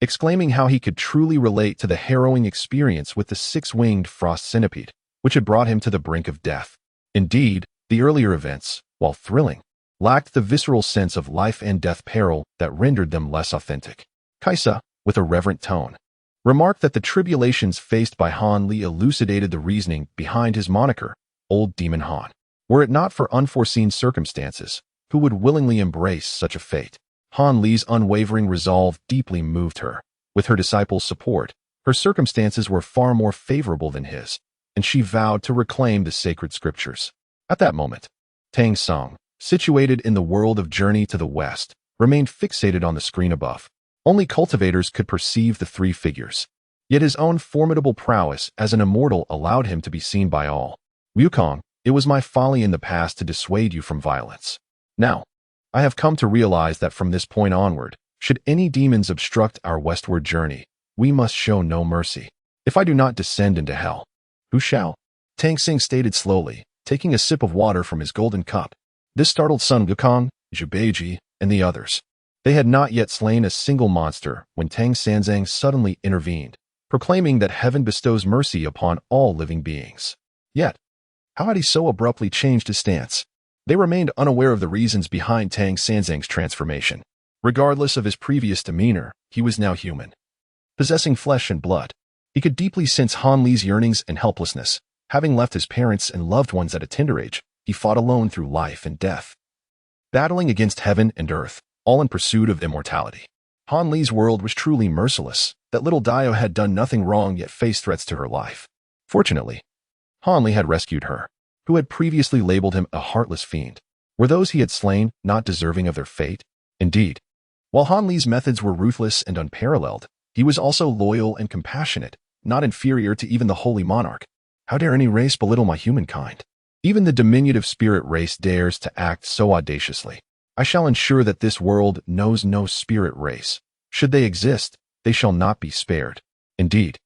exclaiming how he could truly relate to the harrowing experience with the six-winged frost centipede, which had brought him to the brink of death. Indeed, the earlier events, while thrilling, lacked the visceral sense of life and death peril that rendered them less authentic. Kaisa, with a reverent tone, remarked that the tribulations faced by Han Li elucidated the reasoning behind his moniker, Old Demon Han. Were it not for unforeseen circumstances, who would willingly embrace such a fate? Han Li's unwavering resolve deeply moved her. With her disciples' support, her circumstances were far more favorable than his, and she vowed to reclaim the sacred scriptures. At that moment, Tang San, situated in the world of Journey to the West, remained fixated on the screen above. Only cultivators could perceive the three figures. Yet his own formidable prowess as an immortal allowed him to be seen by all. Wukong, it was my folly in the past to dissuade you from violence. Now, I have come to realize that from this point onward, should any demons obstruct our westward journey, we must show no mercy. If I do not descend into hell, who shall? Tang Sing stated slowly, taking a sip of water from his golden cup. This startled Sun Wukong, Zhubeiji, and the others. They had not yet slain a single monster when Tang San suddenly intervened, proclaiming that heaven bestows mercy upon all living beings. Yet, how had he so abruptly changed his stance? They remained unaware of the reasons behind Tang San's transformation. Regardless of his previous demeanor, he was now human. Possessing flesh and blood, he could deeply sense Han Li's yearnings and helplessness. Having left his parents and loved ones at a tender age, he fought alone through life and death, battling against heaven and earth, all in pursuit of immortality. Han Li's world was truly merciless. That little Dio had done nothing wrong yet faced threats to her life. Fortunately, Han Li had rescued her, who had previously labeled him a heartless fiend. Were those he had slain not deserving of their fate? Indeed. While Han Li's methods were ruthless and unparalleled, he was also loyal and compassionate, not inferior to even the holy monarch. How dare any race belittle my humankind? Even the diminutive spirit race dares to act so audaciously. I shall ensure that this world knows no spirit race. Should they exist, they shall not be spared. Indeed,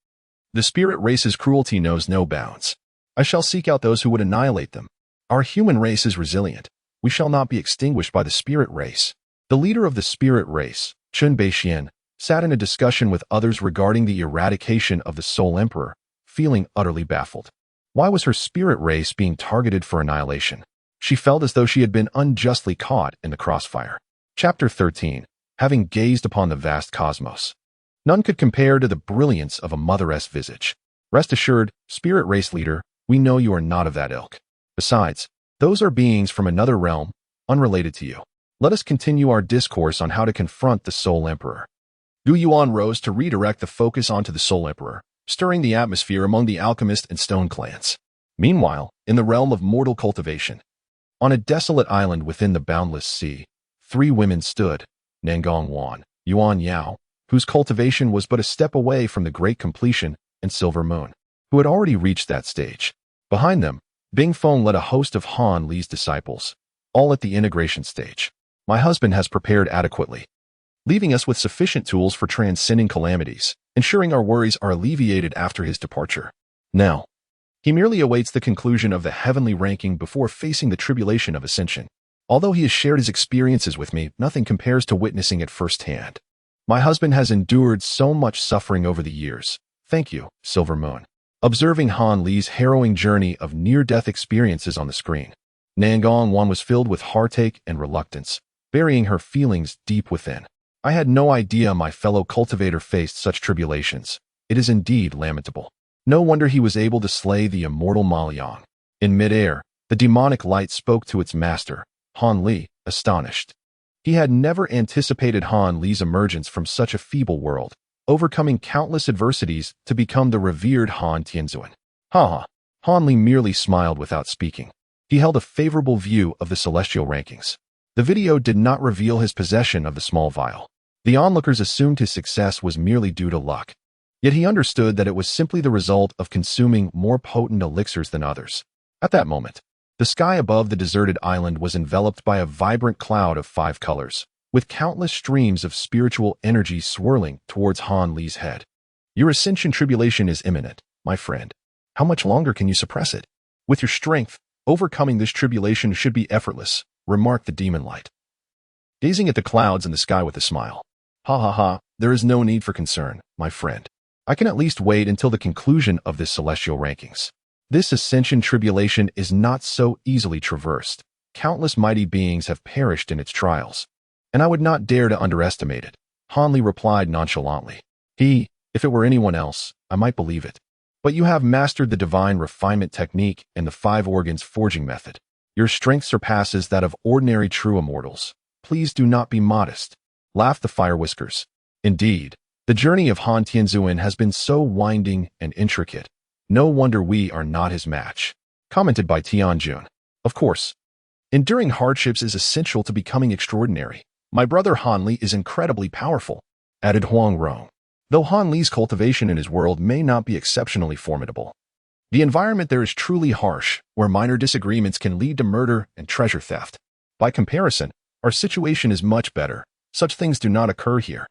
the spirit race's cruelty knows no bounds. I shall seek out those who would annihilate them. Our human race is resilient. We shall not be extinguished by the spirit race. The leader of the spirit race, Qin Tian, sat in a discussion with others regarding the eradication of the Soul Emperor, feeling utterly baffled. Why was her spirit race being targeted for annihilation? She felt as though she had been unjustly caught in the crossfire. Chapter 13. Having gazed upon the vast cosmos, none could compare to the brilliance of a mother's visage. Rest assured, spirit race leader, we know you are not of that ilk. Besides, those are beings from another realm, unrelated to you. Let us continue our discourse on how to confront the Soul Emperor. Gu Yuan rose to redirect the focus onto the Soul Emperor, stirring the atmosphere among the alchemist and stone clans. Meanwhile, in the realm of mortal cultivation, on a desolate island within the boundless sea, 3 women stood, Nangong Wan, Yuan Yao, whose cultivation was but a step away from the great completion, and Silver Moon, who had already reached that stage. Behind them, Bing Feng led a host of Han Li's disciples, all at the integration stage. My husband has prepared adequately, leaving us with sufficient tools for transcending calamities, ensuring our worries are alleviated after his departure. Now, he merely awaits the conclusion of the heavenly ranking before facing the tribulation of ascension. Although he has shared his experiences with me, nothing compares to witnessing it firsthand. My husband has endured so much suffering over the years. Thank you, Silver Moon. Observing Han Li's harrowing journey of near-death experiences on the screen, Nangong Wan was filled with heartache and reluctance, burying her feelings deep within. I had no idea my fellow cultivator faced such tribulations. It is indeed lamentable. No wonder he was able to slay the immortal Maoliang. In midair, the demonic light spoke to its master, Han Li, astonished. He had never anticipated Han Li's emergence from such a feeble world, overcoming countless adversities to become the revered Han Tianzuan. Ha! Han Li merely smiled without speaking. He held a favorable view of the celestial rankings. The video did not reveal his possession of the small vial. The onlookers assumed his success was merely due to luck. Yet he understood that it was simply the result of consuming more potent elixirs than others. At that moment, the sky above the deserted island was enveloped by a vibrant cloud of 5 colors, with countless streams of spiritual energy swirling towards Han Li's head. Your ascension tribulation is imminent, my friend. How much longer can you suppress it? With your strength, overcoming this tribulation should be effortless, remarked the demon light, gazing at the clouds in the sky with a smile. Ha ha ha, there is no need for concern, my friend. I can at least wait until the conclusion of this celestial rankings. This ascension tribulation is not so easily traversed. Countless mighty beings have perished in its trials, and I would not dare to underestimate it. Han Li replied nonchalantly. If it were anyone else, I might believe it. But you have mastered the divine refinement technique and the 5 organs forging method. Your strength surpasses that of ordinary true immortals. Please do not be modest, laughed the Fire Whiskers. Indeed, the journey of Han Tianzuan has been so winding and intricate. No wonder we are not his match, commented by Tianjun. Of course, enduring hardships is essential to becoming extraordinary. My brother Han Li is incredibly powerful, added Huang Rong. Though Han Li's cultivation in his world may not be exceptionally formidable, the environment there is truly harsh, where minor disagreements can lead to murder and treasure theft. By comparison, our situation is much better. Such things do not occur here.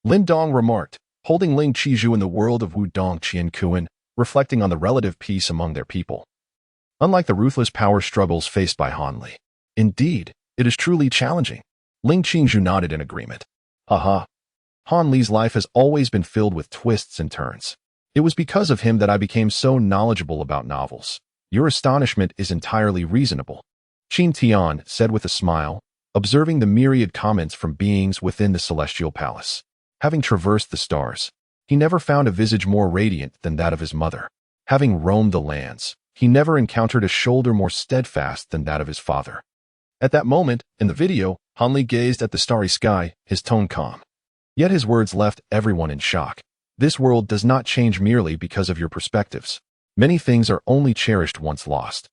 Lin Dong remarked, holding Ling Qizhu in the world of Wudong Qian Kuan, reflecting on the relative peace among their people. unlike the ruthless power struggles faced by Han Li. Indeed, it is truly challenging. Ling Qingzhu nodded in agreement. Haha. Han Li's life has always been filled with twists and turns. It was because of him that I became so knowledgeable about novels. Your astonishment is entirely reasonable. Qin Tian said with a smile, observing the myriad comments from beings within the celestial palace. Having traversed the stars, he never found a visage more radiant than that of his mother. Having roamed the lands, he never encountered a shoulder more steadfast than that of his father. At that moment, in the video, Han Li gazed at the starry sky, his tone calm. Yet his words left everyone in shock. This world does not change merely because of your perspectives. Many things are only cherished once lost.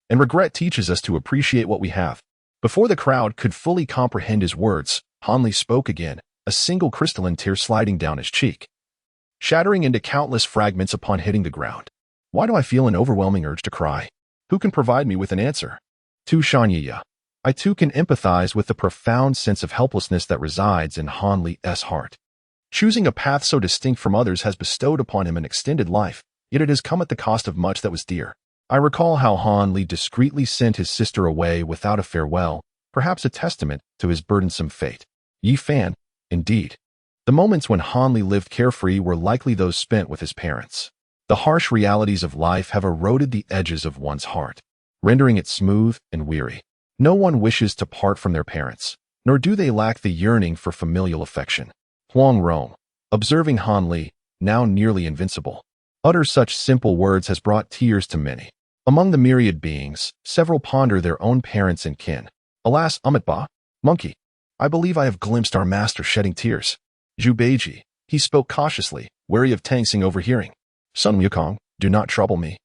And regret teaches us to appreciate what we have. Before the crowd could fully comprehend his words, Han Li spoke again, a single crystalline tear sliding down his cheek, shattering into countless fragments upon hitting the ground. Why do I feel an overwhelming urge to cry? Who can provide me with an answer? Tu Shanyiya. I too can empathize with the profound sense of helplessness that resides in Han Li's heart. Choosing a path so distinct from others has bestowed upon him an extended life, yet it has come at the cost of much that was dear. I recall how Han Li discreetly sent his sister away without a farewell, perhaps a testament to his burdensome fate. Yi Fan, indeed. The moments when Han Li lived carefree were likely those spent with his parents. The harsh realities of life have eroded the edges of one's heart, rendering it smooth and weary. No one wishes to part from their parents, nor do they lack the yearning for familial affection. Huang Rong, observing Han Li, now nearly invincible, utter such simple words has brought tears to many. Among the myriad beings, several ponder their own parents and kin. Alas, Amitba, monkey, I believe I have glimpsed our master shedding tears. Zhu Beiji, he spoke cautiously, wary of Tang San overhearing. Sun Wukong, do not trouble me.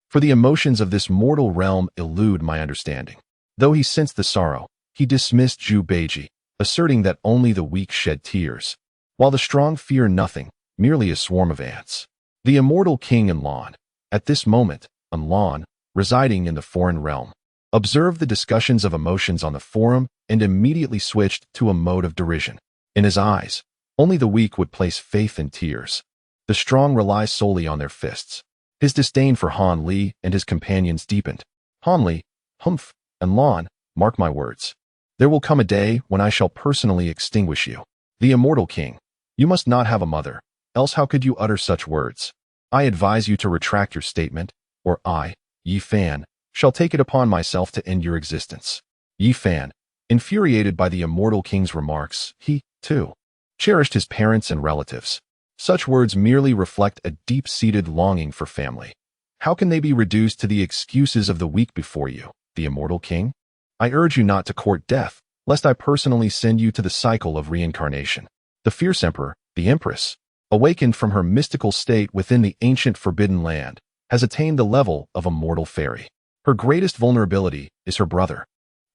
For the emotions of this mortal realm elude my understanding. Though he sensed the sorrow, he dismissed Zhu Beiji, asserting that only the weak shed tears, while the strong fear nothing, merely a swarm of ants. The immortal king Enlon, at this moment, Enlon, residing in the foreign realm, observed the discussions of emotions on the forum and immediately switched to a mode of derision. In his eyes, only the weak would place faith in tears. The strong rely solely on their fists. His disdain for Han Li and his companions deepened. Han Li, humph, Enlon, mark my words. There will come a day when I shall personally extinguish you. The immortal king, you must not have a mother, else how could you utter such words? I advise you to retract your statement, or I, Yi Fan, shall take it upon myself to end your existence. Yi Fan, infuriated by the immortal king's remarks, he, too, cherished his parents and relatives. Such words merely reflect a deep-seated longing for family. How can they be reduced to the excuses of the weak before you, the immortal king? I urge you not to court death, lest I personally send you to the cycle of reincarnation. The fierce emperor, the empress, awakened from her mystical state within the ancient forbidden land, has attained the level of a mortal fairy. Her greatest vulnerability is her brother.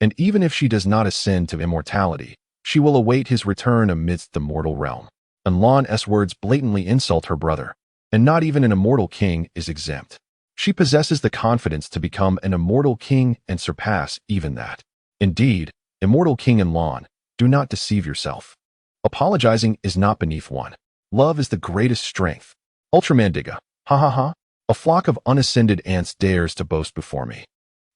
And even if she does not ascend to immortality, she will await his return amidst the mortal realm. Enlon's words blatantly insult her brother, and not even an immortal king is exempt. She possesses the confidence to become an immortal king and surpass even that. Indeed, immortal king Enlon, do not deceive yourself. Apologizing is not beneath one. Love is the greatest strength. Ultraman Tiga, ha ha ha. A flock of unascended ants dares to boast before me.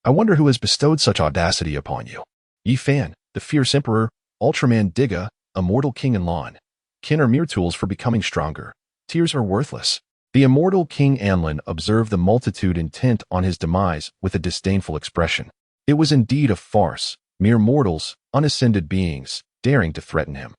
I wonder who has bestowed such audacity upon you. Yi Fan, the fierce emperor, Ultraman Tiga, immortal king Enlon. Kin are mere tools for becoming stronger. Tears are worthless. The immortal king Anlin observed the multitude intent on his demise with a disdainful expression. It was indeed a farce, mere mortals, unascended beings, daring to threaten him.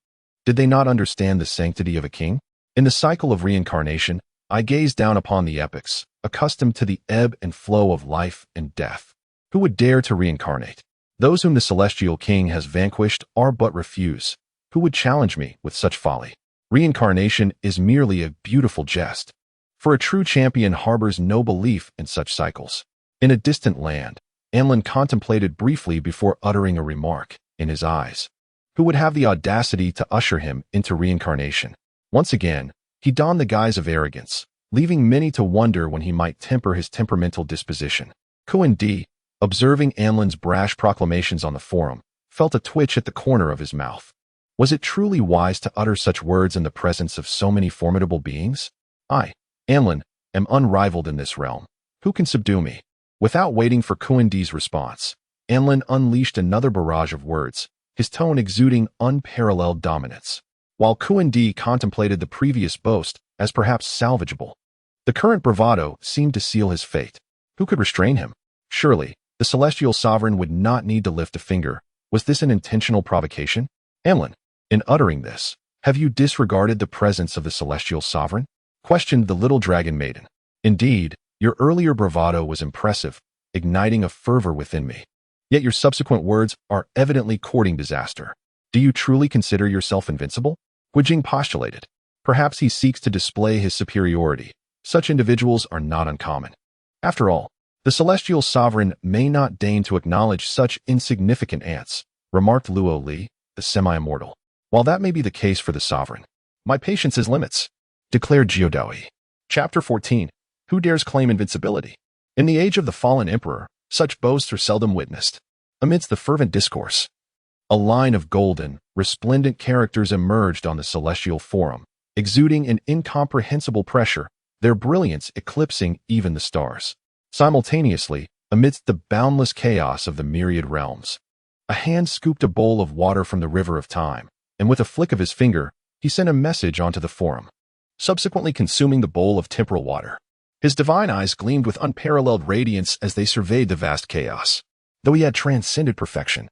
Did they not understand the sanctity of a king? In the cycle of reincarnation, I gaze down upon the epochs, accustomed to the ebb and flow of life and death. Who would dare to reincarnate? Those whom the celestial king has vanquished are but refuse. Who would challenge me with such folly? Reincarnation is merely a beautiful jest. For a true champion harbors no belief in such cycles. In a distant land, Anlin contemplated briefly before uttering a remark. In his eyes, who would have the audacity to usher him into reincarnation? Once again, he donned the guise of arrogance, leaving many to wonder when he might temper his temperamental disposition. Kuan Di, observing Anlin's brash proclamations on the forum, felt a twitch at the corner of his mouth. Was it truly wise to utter such words in the presence of so many formidable beings? I, Anlin, am unrivaled in this realm. Who can subdue me? Without waiting for Kuan-Di's response, Anlin unleashed another barrage of words, his tone exuding unparalleled dominance. While Kuan-Di contemplated the previous boast as perhaps salvageable, the current bravado seemed to seal his fate. Who could restrain him? Surely, the celestial sovereign would not need to lift a finger. Was this an intentional provocation? Anlin, in uttering this, have you disregarded the presence of the celestial sovereign? Questioned the little dragon maiden. Indeed, your earlier bravado was impressive, igniting a fervor within me. Yet your subsequent words are evidently courting disaster. Do you truly consider yourself invincible? Guijing postulated. Perhaps he seeks to display his superiority. Such individuals are not uncommon. After all, the celestial sovereign may not deign to acknowledge such insignificant ants, remarked Luo Li, the semi-immortal. While that may be the case for the sovereign, my patience has limits, declared Jiudaoyi. Chapter 14. Who dares claim invincibility? In the age of the fallen emperor, such boasts are seldom witnessed. Amidst the fervent discourse, a line of golden, resplendent characters emerged on the celestial forum, exuding an incomprehensible pressure, their brilliance eclipsing even the stars. Simultaneously, amidst the boundless chaos of the myriad realms, a hand scooped a bowl of water from the river of time, and with a flick of his finger, he sent a message onto the forum, subsequently consuming the bowl of temporal water. His divine eyes gleamed with unparalleled radiance as they surveyed the vast chaos. Though he had transcended perfection,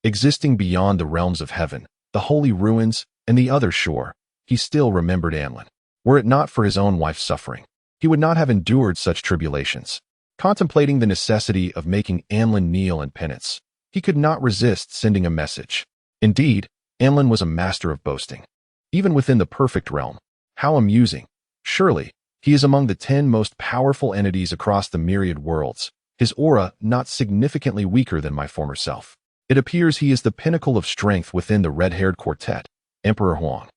existing beyond the realms of heaven, the holy ruins, and the other shore, he still remembered Anlin. Were it not for his own wife's suffering, he would not have endured such tribulations. Contemplating the necessity of making Anlin kneel in penance, he could not resist sending a message. Indeed, Anlin was a master of boasting. Even within the perfect realm. How amusing. Surely, he is among the 10 most powerful entities across the myriad worlds, his aura not significantly weaker than my former self. It appears he is the pinnacle of strength within the red-haired quartet, Emperor Huang.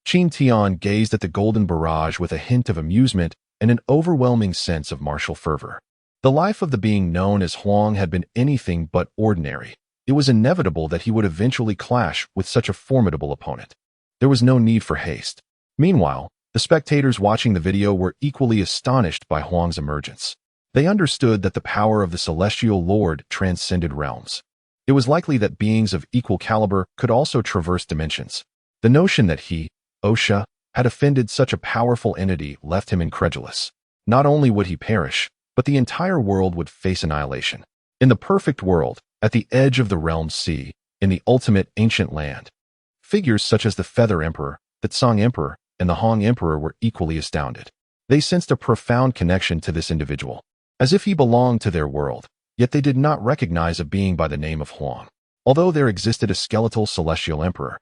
Qin Tian gazed at the golden barrage with a hint of amusement and an overwhelming sense of martial fervor. The life of the being known as Huang had been anything but ordinary. It was inevitable that he would eventually clash with such a formidable opponent. There was no need for haste. Meanwhile, the spectators watching the video were equally astonished by Huang's emergence. They understood that the power of the celestial lord transcended realms. It was likely that beings of equal caliber could also traverse dimensions. The notion that he, Osha, had offended such a powerful entity left him incredulous. Not only would he perish, but the entire world would face annihilation. In the perfect world, at the edge of the realm's sea, in the ultimate ancient land, figures such as the Feather Emperor, the Tsang Emperor, and the Hong Emperor were equally astounded. They sensed a profound connection to this individual, as if he belonged to their world, yet they did not recognize a being by the name of Huang. Although there existed a skeletal celestial emperor,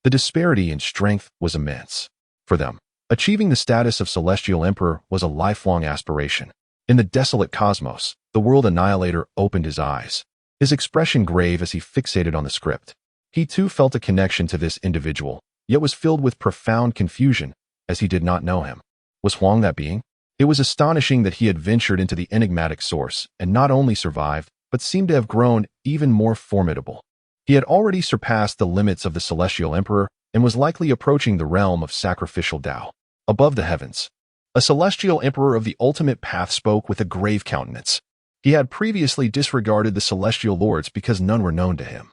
the disparity in strength was immense. For them, achieving the status of celestial emperor was a lifelong aspiration. In the desolate cosmos, the world annihilator opened his eyes, his expression grave as he fixated on the script. He too felt a connection to this individual, yet was filled with profound confusion, as he did not know him. Was Huang that being? It was astonishing that he had ventured into the enigmatic source and not only survived, but seemed to have grown even more formidable. He had already surpassed the limits of the celestial emperor and was likely approaching the realm of sacrificial Tao. Above the heavens, a celestial emperor of the ultimate path spoke with a grave countenance. He had previously disregarded the celestial lords because none were known to him.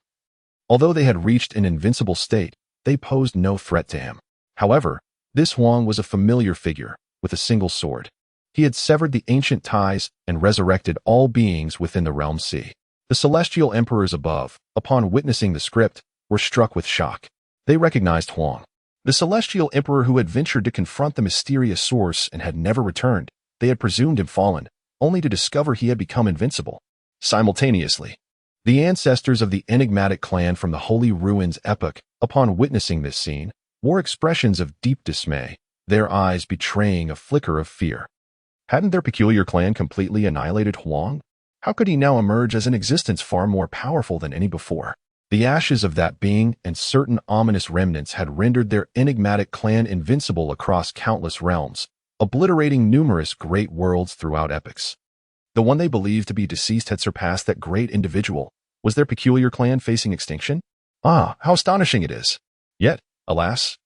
Although they had reached an invincible state, they posed no threat to him. However, this Huang was a familiar figure, with a single sword. He had severed the ancient ties and resurrected all beings within the realm sea. The celestial emperors above, upon witnessing the script, were struck with shock. They recognized Huang, the celestial emperor who had ventured to confront the mysterious source and had never returned. They had presumed him fallen, only to discover he had become invincible. Simultaneously, the ancestors of the enigmatic clan from the Holy Ruins epoch, upon witnessing this scene, wore expressions of deep dismay, their eyes betraying a flicker of fear. Hadn't their peculiar clan completely annihilated Huang? How could he now emerge as an existence far more powerful than any before? The ashes of that being and certain ominous remnants had rendered their enigmatic clan invincible across countless realms, obliterating numerous great worlds throughout epochs. The one they believed to be deceased had surpassed that great individual. Was their peculiar clan facing extinction? Ah, how astonishing it is! Yet, alas,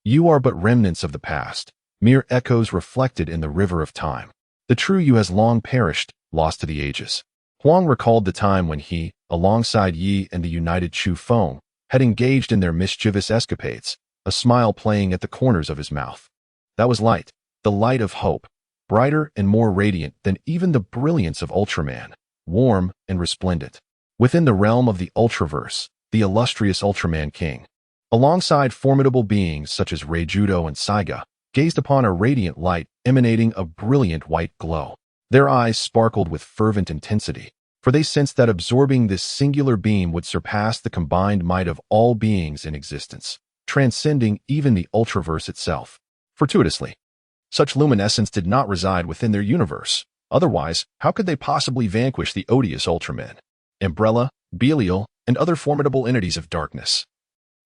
you are but remnants of the past, mere echoes reflected in the river of time. The true you has long perished, lost to the ages. Huang recalled the time when he, alongside Yi and the united Xiao Feng, had engaged in their mischievous escapades, a smile playing at the corners of his mouth. That was light, the light of hope, brighter and more radiant than even the brilliance of Ultraman, warm and resplendent. Within the realm of the Ultraverse, the illustrious Ultraman King, alongside formidable beings such as Reijudo and Tiga, gazed upon a radiant light emanating a brilliant white glow. Their eyes sparkled with fervent intensity, for they sensed that absorbing this singular beam would surpass the combined might of all beings in existence, transcending even the Ultraverse itself. Fortuitously, such luminescence did not reside within their universe. Otherwise, how could they possibly vanquish the odious Ultramen, Umbrella, Belial, and other formidable entities of darkness?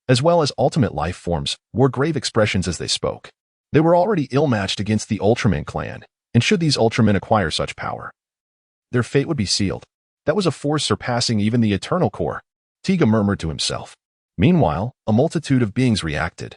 As well as ultimate life forms, wore grave expressions as they spoke. They were already ill-matched against the Ultraman clan, and should these Ultramen acquire such power, their fate would be sealed. That was a force surpassing even the Eternal Core, Tiga murmured to himself. Meanwhile, a multitude of beings reacted,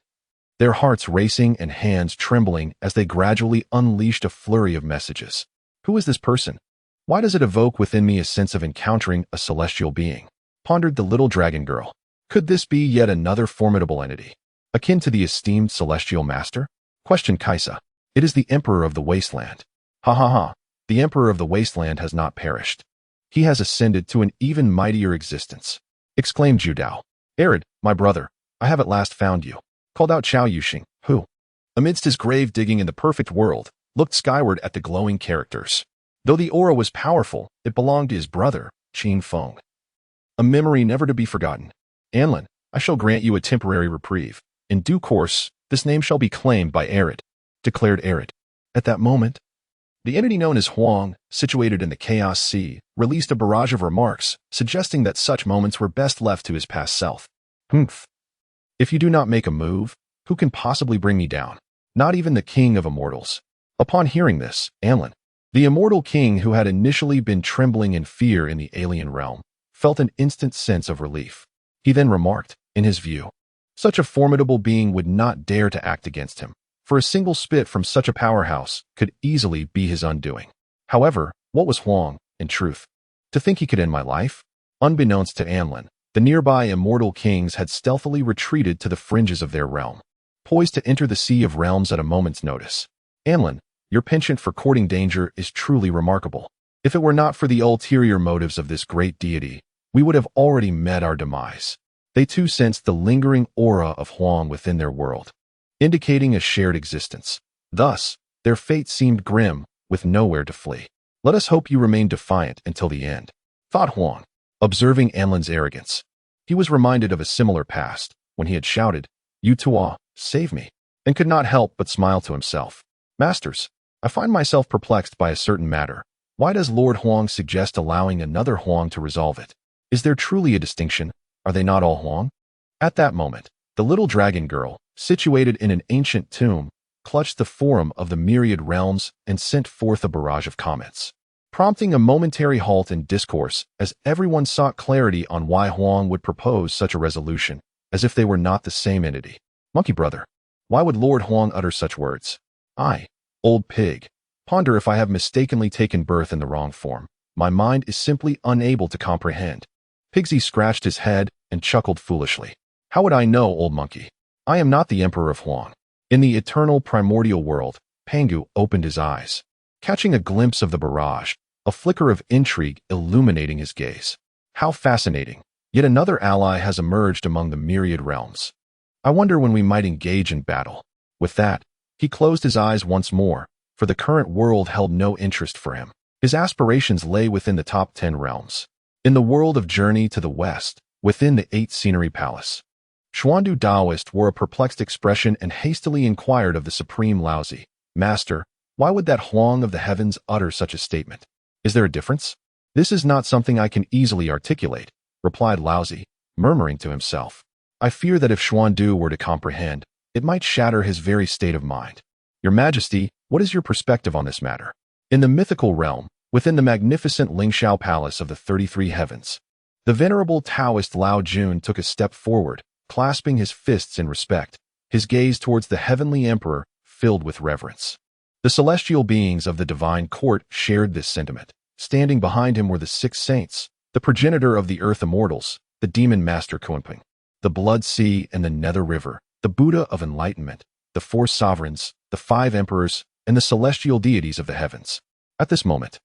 their hearts racing and hands trembling as they gradually unleashed a flurry of messages. Who is this person? Why does it evoke within me a sense of encountering a celestial being? Pondered the little dragon girl. Could this be yet another formidable entity, akin to the esteemed celestial master? Questioned Kaisa. It is the Emperor of the Wasteland. Ha ha ha. The Emperor of the Wasteland has not perished. He has ascended to an even mightier existence, exclaimed Judao. Arid, my brother, I have at last found you, called out Xiao Yuxing, who, amidst his grave digging in the perfect world, looked skyward at the glowing characters. Though the aura was powerful, it belonged to his brother, Qin Feng. A memory never to be forgotten. Anlin, I shall grant you a temporary reprieve. In due course, this name shall be claimed by Arid, declared Arid. At that moment, the entity known as Huang, situated in the Chaos Sea, released a barrage of remarks, suggesting that such moments were best left to his past self. Humph. If you do not make a move, who can possibly bring me down? Not even the King of Immortals. Upon hearing this, Anlin, the immortal king who had initially been trembling in fear in the alien realm, felt an instant sense of relief. He then remarked, in his view, such a formidable being would not dare to act against him, for a single spit from such a powerhouse could easily be his undoing. However, what was Huang, in truth? To think he could end my life? Unbeknownst to Anlin, the nearby immortal kings had stealthily retreated to the fringes of their realm, poised to enter the Sea of Realms at a moment's notice. Anlin, your penchant for courting danger is truly remarkable. If it were not for the ulterior motives of this great deity, we would have already met our demise. They too sensed the lingering aura of Huang within their world, indicating a shared existence. Thus, their fate seemed grim, with nowhere to flee. Let us hope you remain defiant until the end, thought Huang, observing Anlin's arrogance. He was reminded of a similar past, when he had shouted, "You Tua, save me," and could not help but smile to himself. Masters, I find myself perplexed by a certain matter. Why does Lord Huang suggest allowing another Huang to resolve it? Is there truly a distinction? Are they not all Huang? At that moment, the little dragon girl, situated in an ancient tomb, clutched the forum of the myriad realms and sent forth a barrage of comments, prompting a momentary halt in discourse as everyone sought clarity on why Huang would propose such a resolution, as if they were not the same entity. Monkey brother, why would Lord Huang utter such words? I, old pig, ponder if I have mistakenly taken birth in the wrong form. My mind is simply unable to comprehend. Pigsy scratched his head and chuckled foolishly. How would I know, old monkey? I am not the Emperor of Huang. In the eternal primordial world, Pangu opened his eyes, catching a glimpse of the barrage, a flicker of intrigue illuminating his gaze. How fascinating. Yet another ally has emerged among the myriad realms. I wonder when we might engage in battle. With that, he closed his eyes once more, for the current world held no interest for him. His aspirations lay within the top 10 realms. In the world of Journey to the West, within the 8 Scenery Palace, Xuandu Taoist wore a perplexed expression and hastily inquired of the Supreme Laozi, Master, why would that Huang of the heavens utter such a statement? Is there a difference? This is not something I can easily articulate, replied Laozi, murmuring to himself. I fear that if Xuandu were to comprehend, it might shatter his very state of mind. Your Majesty, what is your perspective on this matter? In the mythical realm, within the magnificent Lingxiao Palace of the 33 Heavens, the venerable Taoist Lao Jun took a step forward, clasping his fists in respect, his gaze towards the Heavenly Emperor filled with reverence. The celestial beings of the divine court shared this sentiment, Standing behind him were the 6 saints, the progenitor of the earth immortals, the demon master Kunping, the blood sea and the nether river, the Buddha of enlightenment, the 4 sovereigns, the 5 emperors, and the celestial deities of the heavens. At this moment,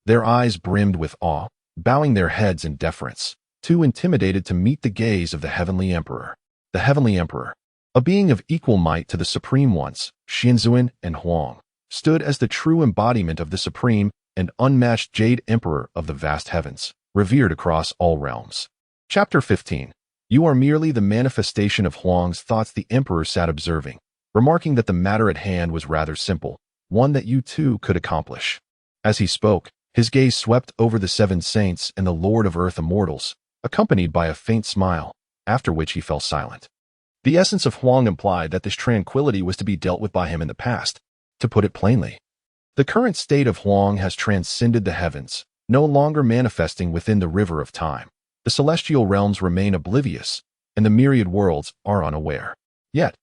their eyes brimmed with awe, bowing their heads in deference, too intimidated to meet the gaze of the Heavenly Emperor. The Heavenly Emperor, a being of equal might to the Supreme Ones, Xinzuan and Huang, stood as the true embodiment of the Supreme and unmatched Jade Emperor of the vast heavens, revered across all realms. Chapter 15. You are merely the manifestation of Huang's thoughts. The Emperor sat observing, remarking that the matter at hand was rather simple, one that you too could accomplish. As he spoke, his gaze swept over the 7 saints and the Lord of Earth Immortals, accompanied by a faint smile, after which he fell silent. The essence of Huang implied that this tranquility was to be dealt with by him in the past. To put it plainly, the current state of Huang has transcended the heavens, no longer manifesting within the river of time. The celestial realms remain oblivious, and the myriad worlds are unaware. Yet,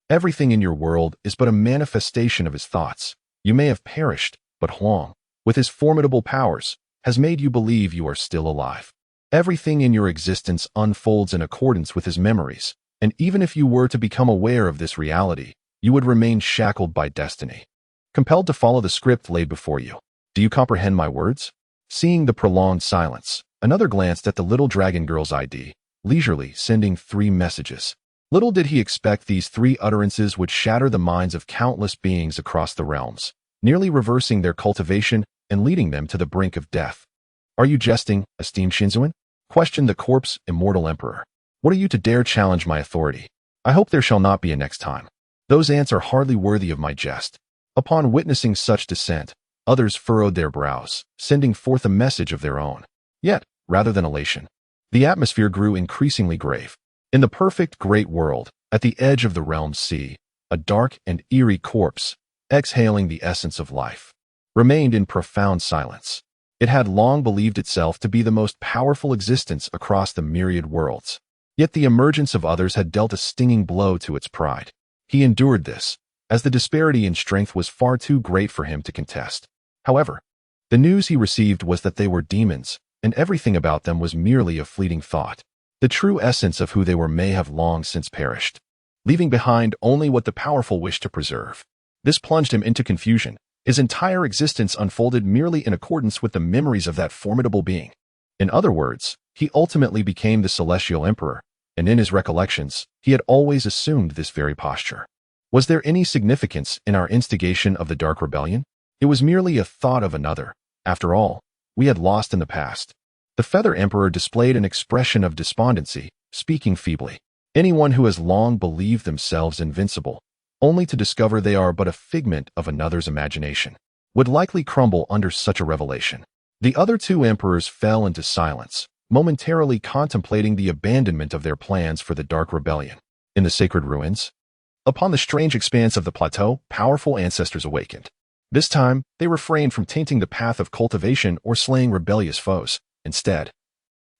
everything in your world is but a manifestation of his thoughts. You may have perished, but Huang, with his formidable powers, has made you believe you are still alive. Everything in your existence unfolds in accordance with his memories, and even if you were to become aware of this reality, you would remain shackled by destiny, compelled to follow the script laid before you. Do you comprehend my words? Seeing the prolonged silence, another glanced at the little dragon girl's ID, leisurely sending 3 messages. Little did he expect these 3 utterances would shatter the minds of countless beings across the realms, nearly reversing their cultivation and leading them to the brink of death. Are you jesting, esteemed Xinzuan? Questioned the corpse immortal emperor. What are you to dare challenge my authority? I hope there shall not be a next time. Those ants are hardly worthy of my jest. Upon witnessing such dissent, others furrowed their brows, sending forth a message of their own. Yet, rather than elation, the atmosphere grew increasingly grave. In the perfect great world, at the edge of the realm's sea, a dark and eerie corpse, exhaling the essence of life, remained in profound silence. It had long believed itself to be the most powerful existence across the myriad worlds. Yet the emergence of others had dealt a stinging blow to its pride. He endured this, as the disparity in strength was far too great for him to contest. However, the news he received was that they were demons, and everything about them was merely a fleeting thought. The true essence of who they were may have long since perished, leaving behind only what the powerful wish to preserve. This plunged him into confusion. His entire existence unfolded merely in accordance with the memories of that formidable being. In other words, he ultimately became the Celestial Emperor, and in his recollections, he had always assumed this very posture. Was there any significance in our instigation of the Dark Rebellion? It was merely a thought of another. After all, we had lost in the past. The Feather Emperor displayed an expression of despondency, speaking feebly. Anyone who has long believed themselves invincible, only to discover they are but a figment of another's imagination, would likely crumble under such a revelation. The other 2 emperors fell into silence, momentarily contemplating the abandonment of their plans for the Dark Rebellion. In the sacred ruins, upon the strange expanse of the plateau, powerful ancestors awakened. This time, they refrained from tainting the path of cultivation or slaying rebellious foes. Instead,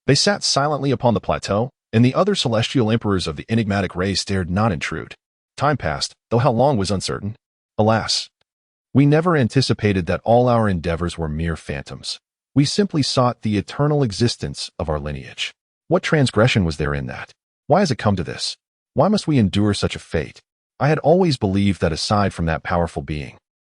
they sat silently upon the plateau, and the other celestial emperors of the enigmatic race dared not intrude. Time passed, though how long was uncertain. Alas, we never anticipated that all our endeavors were mere phantoms. We simply sought the eternal existence of our lineage. What transgression was there in that? Why has it come to this? Why must we endure such a fate? I had always believed that aside from that powerful being,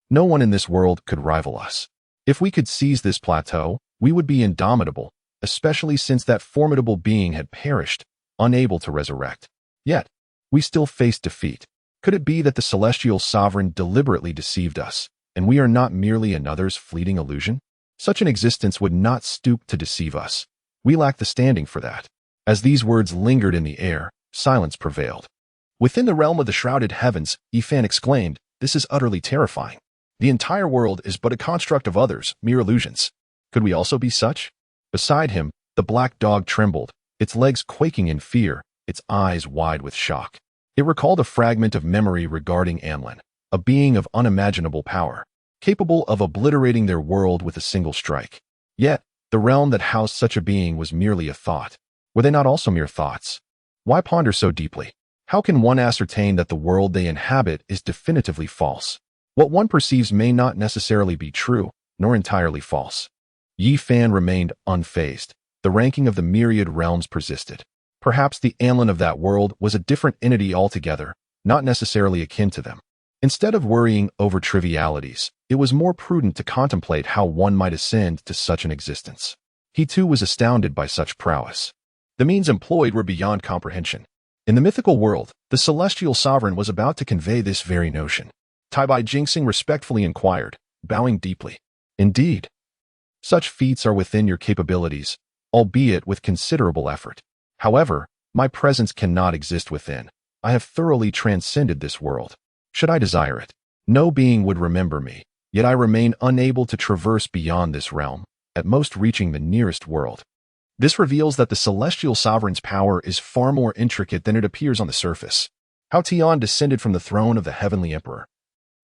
no one in this world could rival us. If we could seize this plateau, we would be indomitable, especially since that formidable being had perished, unable to resurrect. Yet, we still faced defeat. Could it be that the celestial sovereign deliberately deceived us, and we are not merely another's fleeting illusion? Such an existence would not stoop to deceive us. We lack the standing for that. As these words lingered in the air, silence prevailed. Within the realm of the shrouded heavens, Yifan exclaimed, "This is utterly terrifying. The entire world is but a construct of others, mere illusions. Could we also be such?" Beside him, the black dog trembled, its legs quaking in fear, its eyes wide with shock. It recalled a fragment of memory regarding Anlin, a being of unimaginable power, capable of obliterating their world with a single strike. Yet, the realm that housed such a being was merely a thought. Were they not also mere thoughts? Why ponder so deeply? How can one ascertain that the world they inhabit is definitively false? What one perceives may not necessarily be true, nor entirely false. Yi Fan remained unfazed. The ranking of the myriad realms persisted. Perhaps the Anlin of that world was a different entity altogether, not necessarily akin to them. Instead of worrying over trivialities, it was more prudent to contemplate how one might ascend to such an existence. He too was astounded by such prowess. The means employed were beyond comprehension. In the mythical world, the celestial sovereign was about to convey this very notion. Bibi Jinxing respectfully inquired, bowing deeply. Indeed, such feats are within your capabilities, albeit with considerable effort. However, my presence cannot exist within. I have thoroughly transcended this world. Should I desire it, no being would remember me, yet I remain unable to traverse beyond this realm, at most reaching the nearest world. This reveals that the celestial sovereign's power is far more intricate than it appears on the surface. How Tian descended from the throne of the Heavenly Emperor,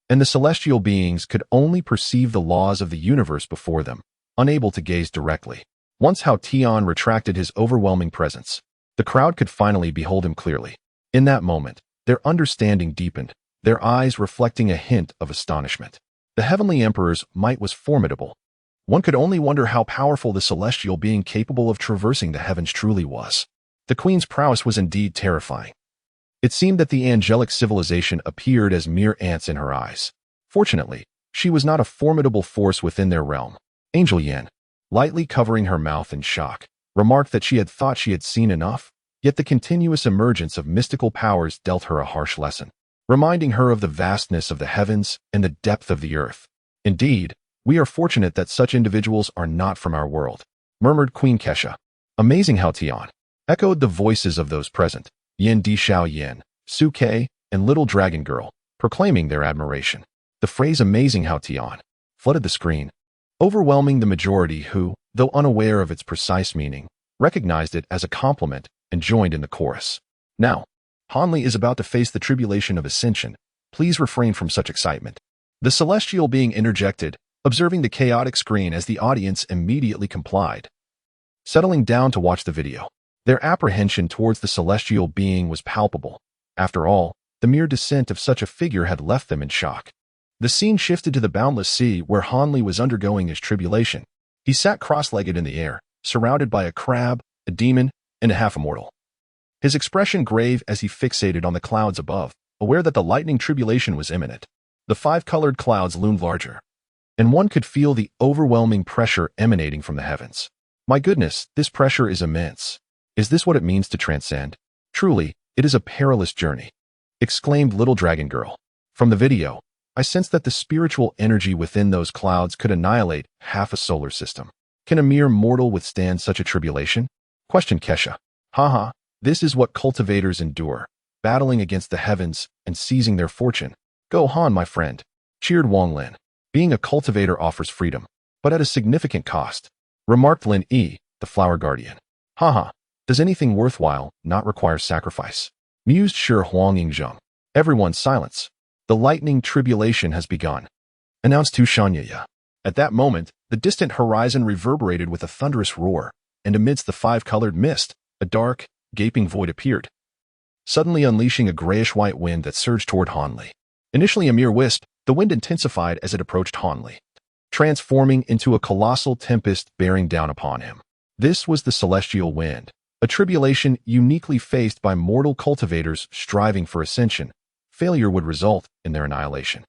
and the celestial beings could only perceive the laws of the universe before them, unable to gaze directly. Once Hao Tian retracted his overwhelming presence, the crowd could finally behold him clearly. In that moment, their understanding deepened, their eyes reflecting a hint of astonishment. The Heavenly Emperor's might was formidable. One could only wonder how powerful the celestial being capable of traversing the heavens truly was. The Queen's prowess was indeed terrifying. It seemed that the angelic civilization appeared as mere ants in her eyes. Fortunately, she was not a formidable force within their realm. Angel Yan, lightly covering her mouth in shock, remarked that she had thought she had seen enough, yet the continuous emergence of mystical powers dealt her a harsh lesson, reminding her of the vastness of the heavens and the depth of the earth. Indeed, we are fortunate that such individuals are not from our world, murmured Queen Kesha. Amazing Hao Tian, echoed the voices of those present, Yin Di Xiao Yin, Su Ke, and Little Dragon Girl, proclaiming their admiration. The phrase amazing Hao Tian flooded the screen, overwhelming the majority who, though unaware of its precise meaning, recognized it as a compliment and joined in the chorus. Now, Hanli is about to face the tribulation of ascension. Please refrain from such excitement. The celestial being interjected, observing the chaotic screen as the audience immediately complied. Settling down to watch the video, their apprehension towards the celestial being was palpable. After all, the mere descent of such a figure had left them in shock. The scene shifted to the boundless sea where Hanli was undergoing his tribulation. He sat cross-legged in the air, surrounded by a crab, a demon, and a half-immortal. His expression grave as he fixated on the clouds above, aware that the lightning tribulation was imminent. The five-colored clouds loomed larger, and one could feel the overwhelming pressure emanating from the heavens. My goodness, this pressure is immense. Is this what it means to transcend? Truly, it is a perilous journey, exclaimed Little Dragon Girl. From the video, I sensed that the spiritual energy within those clouds could annihilate half a solar system. Can a mere mortal withstand such a tribulation? Questioned Kesha. Haha, this is what cultivators endure, battling against the heavens and seizing their fortune. Go Han, my friend, cheered Wang Lin. Being a cultivator offers freedom, but at a significant cost, remarked Lin Yi, the flower guardian. Haha, does anything worthwhile not require sacrifice? Mused Shi Huang Yingzheng. Everyone silence. The lightning tribulation has begun, announced Tu Shanyaya. At that moment, the distant horizon reverberated with a thunderous roar, and amidst the five-colored mist, a dark, gaping void appeared, suddenly unleashing a grayish-white wind that surged toward Hanli. Initially a mere wisp, the wind intensified as it approached Hanli, transforming into a colossal tempest bearing down upon him. This was the celestial wind, a tribulation uniquely faced by mortal cultivators striving for ascension. Failure would result in their annihilation.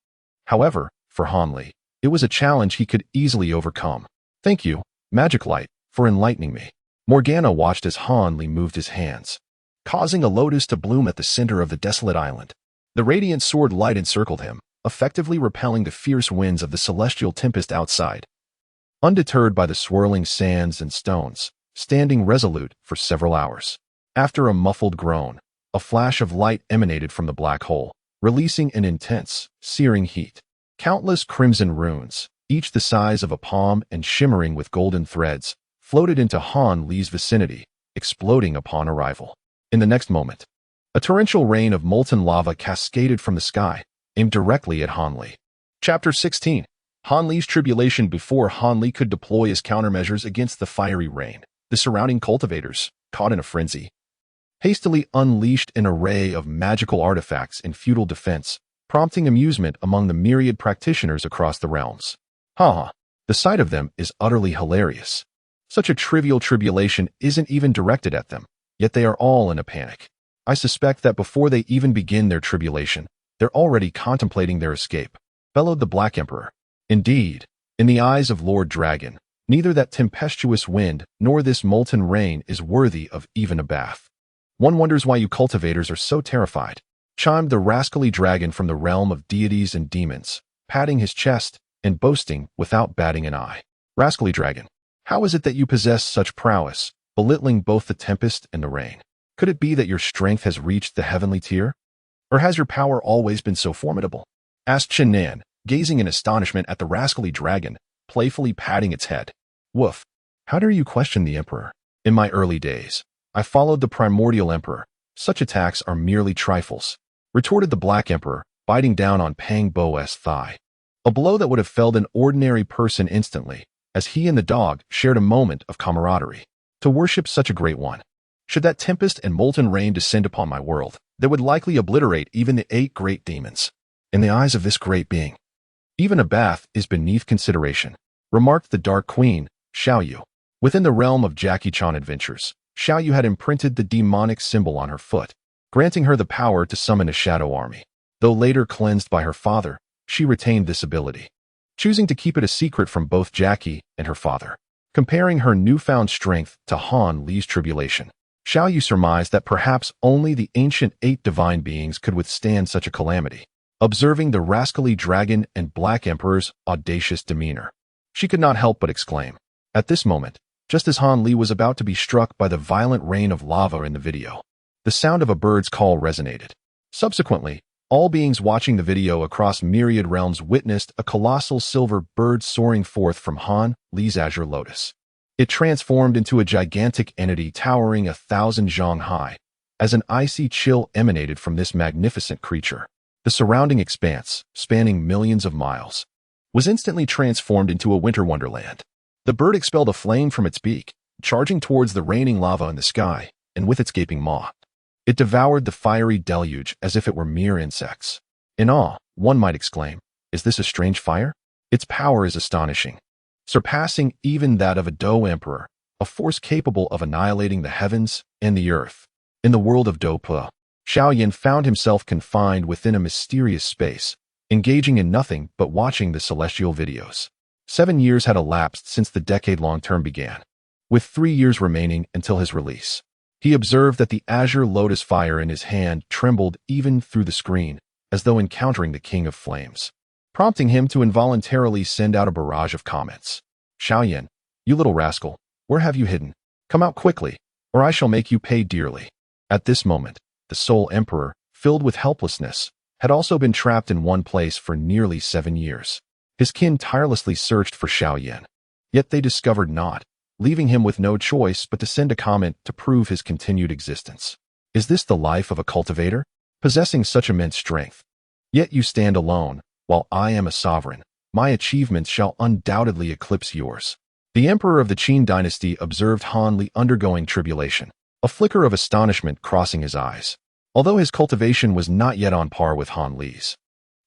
However, for Hanli, it was a challenge he could easily overcome. Thank you, Magic Light, for enlightening me. Morgana watched as Hanli moved his hands, causing a lotus to bloom at the center of the desolate island. The radiant sword light encircled him, effectively repelling the fierce winds of the celestial tempest outside. Undeterred by the swirling sands and stones, standing resolute for several hours. After a muffled groan, a flash of light emanated from the black hole, releasing an intense, searing heat. Countless crimson runes, each the size of a palm and shimmering with golden threads, floated into Han Li's vicinity, exploding upon arrival. In the next moment, a torrential rain of molten lava cascaded from the sky, aimed directly at Han Li. Chapter 16. Han Li's tribulation. Before Han Li could deploy his countermeasures against the fiery rain, the surrounding cultivators, caught in a frenzy, hastily unleashed an array of magical artifacts in futile defense, prompting amusement among the myriad practitioners across the realms. Haha, The sight of them is utterly hilarious. Such a trivial tribulation isn't even directed at them, yet they are all in a panic. I suspect that before they even begin their tribulation, they're already contemplating their escape, bellowed the Black Emperor. Indeed, in the eyes of Lord Dragon, neither that tempestuous wind nor this molten rain is worthy of even a bath. One wonders why you cultivators are so terrified, chimed the rascally dragon from the realm of deities and demons, patting his chest and boasting without batting an eye. Rascally dragon, how is it that you possess such prowess, belittling both the tempest and the rain? Could it be that your strength has reached the heavenly tier? Or has your power always been so formidable? Asked Qin Tian, gazing in astonishment at the rascally dragon, playfully patting its head. Woof. How dare you question the emperor? In my early days, I followed the primordial emperor. Such attacks are merely trifles, retorted the Black Emperor, biting down on Pang Bo's thigh. A blow that would have felled an ordinary person instantly, as he and the dog shared a moment of camaraderie. To worship such a great one. Should that tempest and molten rain descend upon my world, that would likely obliterate even the 8 great demons. In the eyes of this great being, even a bath is beneath consideration, remarked the Dark Queen, Xiao Yu. Within the realm of Jackie Chan adventures, Xiao Yu had imprinted the demonic symbol on her foot, granting her the power to summon a shadow army. Though later cleansed by her father, she retained this ability, choosing to keep it a secret from both Jackie and her father. Comparing her newfound strength to Han Li's tribulation, Xiao Yu surmised that perhaps only the ancient 8 divine beings could withstand such a calamity. Observing the rascally dragon and Black Emperor's audacious demeanor, she could not help but exclaim. At this moment, just as Han Li was about to be struck by the violent rain of lava in the video, the sound of a bird's call resonated. Subsequently, all beings watching the video across myriad realms witnessed a colossal silver bird soaring forth from Han Li's azure lotus. It transformed into a gigantic entity towering 1,000 zhang high, as an icy chill emanated from this magnificent creature. The surrounding expanse, spanning millions of miles, was instantly transformed into a winter wonderland. The bird expelled a flame from its beak, charging towards the raining lava in the sky, and with its gaping maw, it devoured the fiery deluge as if it were mere insects. In awe, one might exclaim, is this a strange fire? Its power is astonishing, surpassing even that of a Dou Emperor, a force capable of annihilating the heavens and the earth. In the world of Dou Po, Xiao Yan found himself confined within a mysterious space, engaging in nothing but watching the celestial videos. 7 years had elapsed since the decade-long term began, with 3 years remaining until his release. He observed that the azure lotus fire in his hand trembled even through the screen, as though encountering the King of Flames, prompting him to involuntarily send out a barrage of comments. Xiao Yan, you little rascal, where have you hidden? Come out quickly, or I shall make you pay dearly. At this moment, the Soul Emperor, filled with helplessness, had also been trapped in one place for nearly 7 years. His kin tirelessly searched for Xiao Yan, yet they discovered naught, leaving him with no choice but to send a comment to prove his continued existence. Is this the life of a cultivator, possessing such immense strength? Yet you stand alone, while I am a sovereign. My achievements shall undoubtedly eclipse yours. The emperor of the Qin dynasty observed Han Li undergoing tribulation, a flicker of astonishment crossing his eyes. Although his cultivation was not yet on par with Han Li's,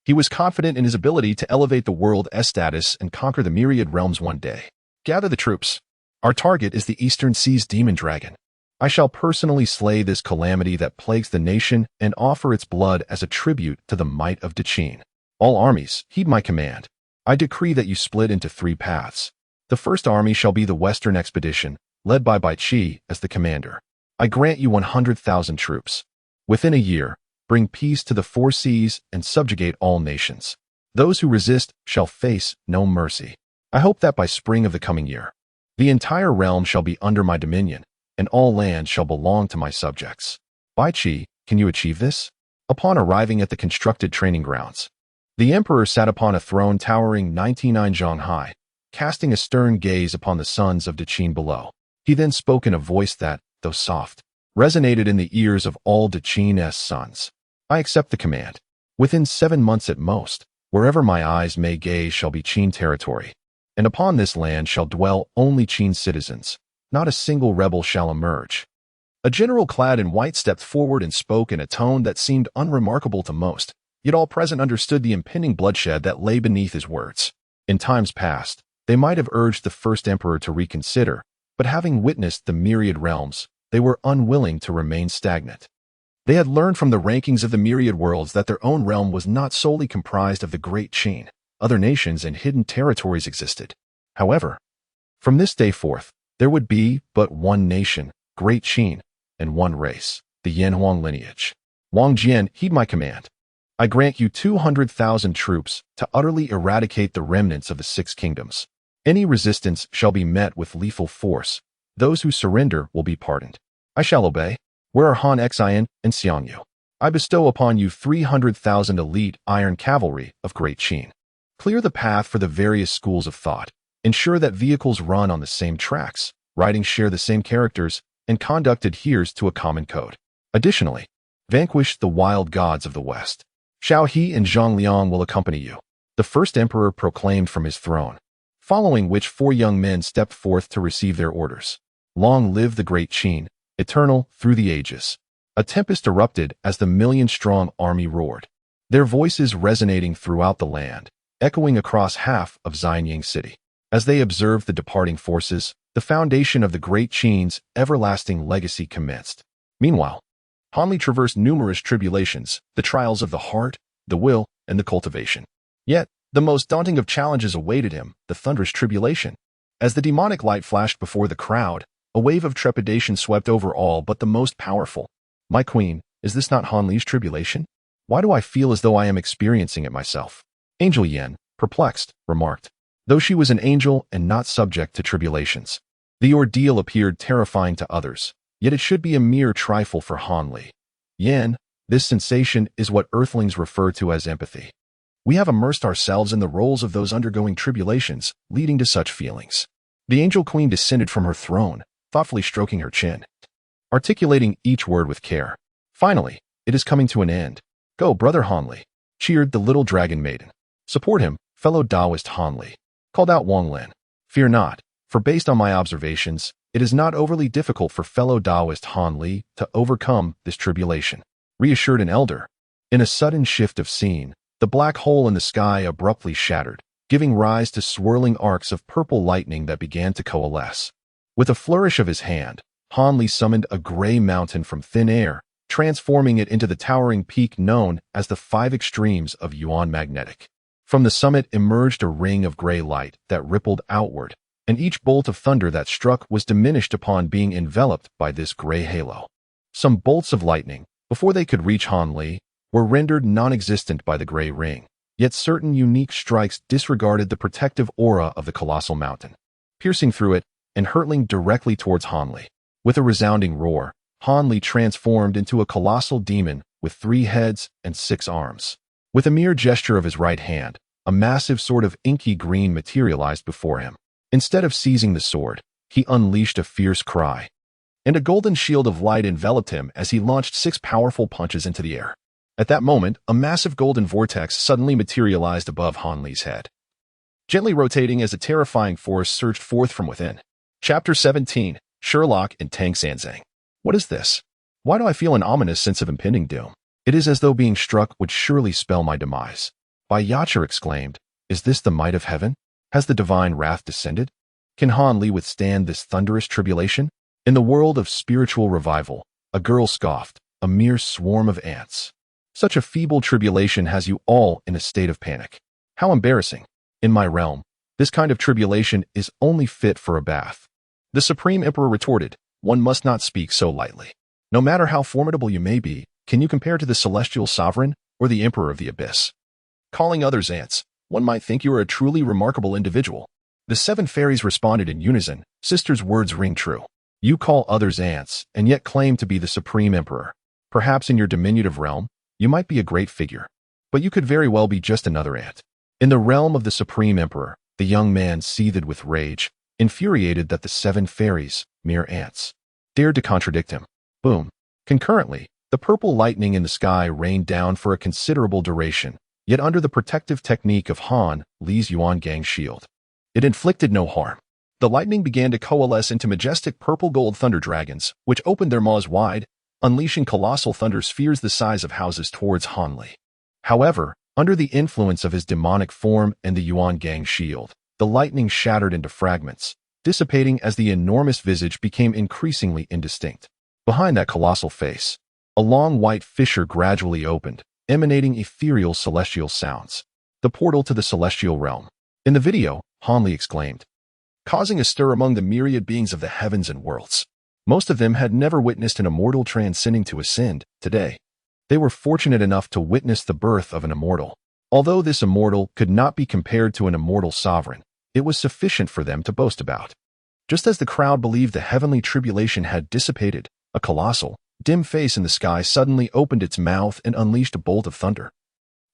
he was confident in his ability to elevate the world's status and conquer the myriad realms one day. Gather the troops. Our target is the Eastern Sea's demon dragon. I shall personally slay this calamity that plagues the nation and offer its blood as a tribute to the might of Qin. All armies, heed my command. I decree that you split into 3 paths. The first army shall be the Western expedition, led by Bai Qi as the commander. I grant you 100,000 troops. Within a year, bring peace to the 4 seas and subjugate all nations. Those who resist shall face no mercy. I hope that by spring of the coming year, the entire realm shall be under my dominion, and all land shall belong to my subjects. Bai Qi, can you achieve this? Upon arriving at the constructed training grounds, the emperor sat upon a throne towering 99 zhang high, casting a stern gaze upon the sons of Qin below. He then spoke in a voice that, though soft, resonated in the ears of all Qin's sons. I accept the command. Within 7 months at most, wherever my eyes may gaze shall be Qin territory, and upon this land shall dwell only Qin citizens. Not a single rebel shall emerge. A general clad in white stepped forward and spoke in a tone that seemed unremarkable to most, yet all present understood the impending bloodshed that lay beneath his words. In times past, They might have urged the first emperor to reconsider, but having witnessed the myriad realms, they were unwilling to remain stagnant. They had learned from the rankings of the myriad worlds that their own realm was not solely comprised of the Great Qin. Other nations and hidden territories existed. However, from this day forth, there would be but one nation, Great Qin, and one race, the Yanhuang lineage. Wang Jian, heed my command. I grant you 200,000 troops to utterly eradicate the remnants of the Six Kingdoms. Any resistance shall be met with lethal force. Those who surrender will be pardoned. I shall obey. Where are Han Xian and Xiangyu? I bestow upon you 300,000 elite iron cavalry of Great Qin. Clear the path for the various schools of thought. Ensure that vehicles run on the same tracks, writings share the same characters, and conduct adheres to a common code. Additionally, vanquish the wild gods of the West. Xiao He and Zhang Liang will accompany you. The first emperor proclaimed from his throne, following which 4 young men stepped forth to receive their orders. Long live the Great Qin, eternal through the ages. A tempest erupted as the million-strong army roared, their voices resonating throughout the land, echoing across half of Xianyang City. As they observed the departing forces, the foundation of the Great Qin's everlasting legacy commenced. Meanwhile, Han Li traversed numerous tribulations, the trials of the heart, the will, and the cultivation. Yet, the most daunting of challenges awaited him, the thunderous tribulation. As the demonic light flashed before the crowd, a wave of trepidation swept over all but the most powerful. My queen, is this not Han Li's tribulation? Why do I feel as though I am experiencing it myself? Angel Yan, perplexed, remarked. Though she was an angel and not subject to tribulations, the ordeal appeared terrifying to others, yet it should be a mere trifle for Han Li. Yan, this sensation is what earthlings refer to as empathy. We have immersed ourselves in the roles of those undergoing tribulations, leading to such feelings. The angel queen descended from her throne, thoughtfully stroking her chin, articulating each word with care. Finally, it is coming to an end. Go, brother Han Li, cheered the little dragon maiden. Support him, fellow Taoist Han Li, called out Wang Lin. Fear not, for based on my observations, it is not overly difficult for fellow Taoist Han Li to overcome this tribulation, reassured an elder. In a sudden shift of scene, the black hole in the sky abruptly shattered, giving rise to swirling arcs of purple lightning that began to coalesce. With a flourish of his hand, Han Li summoned a gray mountain from thin air, transforming it into the towering peak known as the 5 extremes of Yuan magnetic. From the summit emerged a ring of gray light that rippled outward, and each bolt of thunder that struck was diminished upon being enveloped by this gray halo. Some bolts of lightning, before they could reach Han Li, were rendered non-existent by the gray ring, yet certain unique strikes disregarded the protective aura of the colossal mountain, piercing through it and hurtling directly towards Han Li. With a resounding roar, Han Li transformed into a colossal demon with 3 heads and 6 arms. With a mere gesture of his right hand, a massive sword of inky green materialized before him. Instead of seizing the sword, he unleashed a fierce cry, and a golden shield of light enveloped him as he launched 6 powerful punches into the air. At that moment, a massive golden vortex suddenly materialized above Han Li's head, gently rotating as a terrifying force surged forth from within. Chapter 17, Sherlock and Tang San. What is this? Why do I feel an ominous sense of impending doom? It is as though being struck would surely spell my demise. Bai Yacher exclaimed, is this the might of heaven? Has the divine wrath descended? Can Han Li withstand this thunderous tribulation? In the world of spiritual revival, a girl scoffed, a mere swarm of ants. Such a feeble tribulation has you all in a state of panic. How embarrassing. In my realm, this kind of tribulation is only fit for a bath. The Supreme Emperor retorted, one must not speak so lightly. No matter how formidable you may be, can you compare to the Celestial Sovereign or the Emperor of the Abyss? Calling others ants, one might think you are a truly remarkable individual. The 7 fairies responded in unison, sister's words ring true. You call others ants and yet claim to be the Supreme Emperor. Perhaps in your diminutive realm, you might be a great figure, but you could very well be just another ant. In the realm of the Supreme Emperor, the young man seethed with rage, infuriated that the 7 fairies, mere ants, dared to contradict him. Boom. Concurrently, the purple lightning in the sky rained down for a considerable duration, yet under the protective technique of Han Li's Yuan Gang shield, it inflicted no harm. The lightning began to coalesce into majestic purple-gold thunder dragons, which opened their maws wide, unleashing colossal thunder spheres the size of houses towards Han Li. However, under the influence of his demonic form and the Yuan Gang shield, the lightning shattered into fragments, dissipating as the enormous visage became increasingly indistinct. Behind that colossal face, a long white fissure gradually opened, emanating ethereal celestial sounds. The portal to the celestial realm. In the video, Hanli exclaimed, causing a stir among the myriad beings of the heavens and worlds. Most of them had never witnessed an immortal transcending to ascend. Today, they were fortunate enough to witness the birth of an immortal. Although this immortal could not be compared to an immortal sovereign, it was sufficient for them to boast about. Just as the crowd believed the heavenly tribulation had dissipated, a colossal, dim face in the sky suddenly opened its mouth and unleashed a bolt of thunder.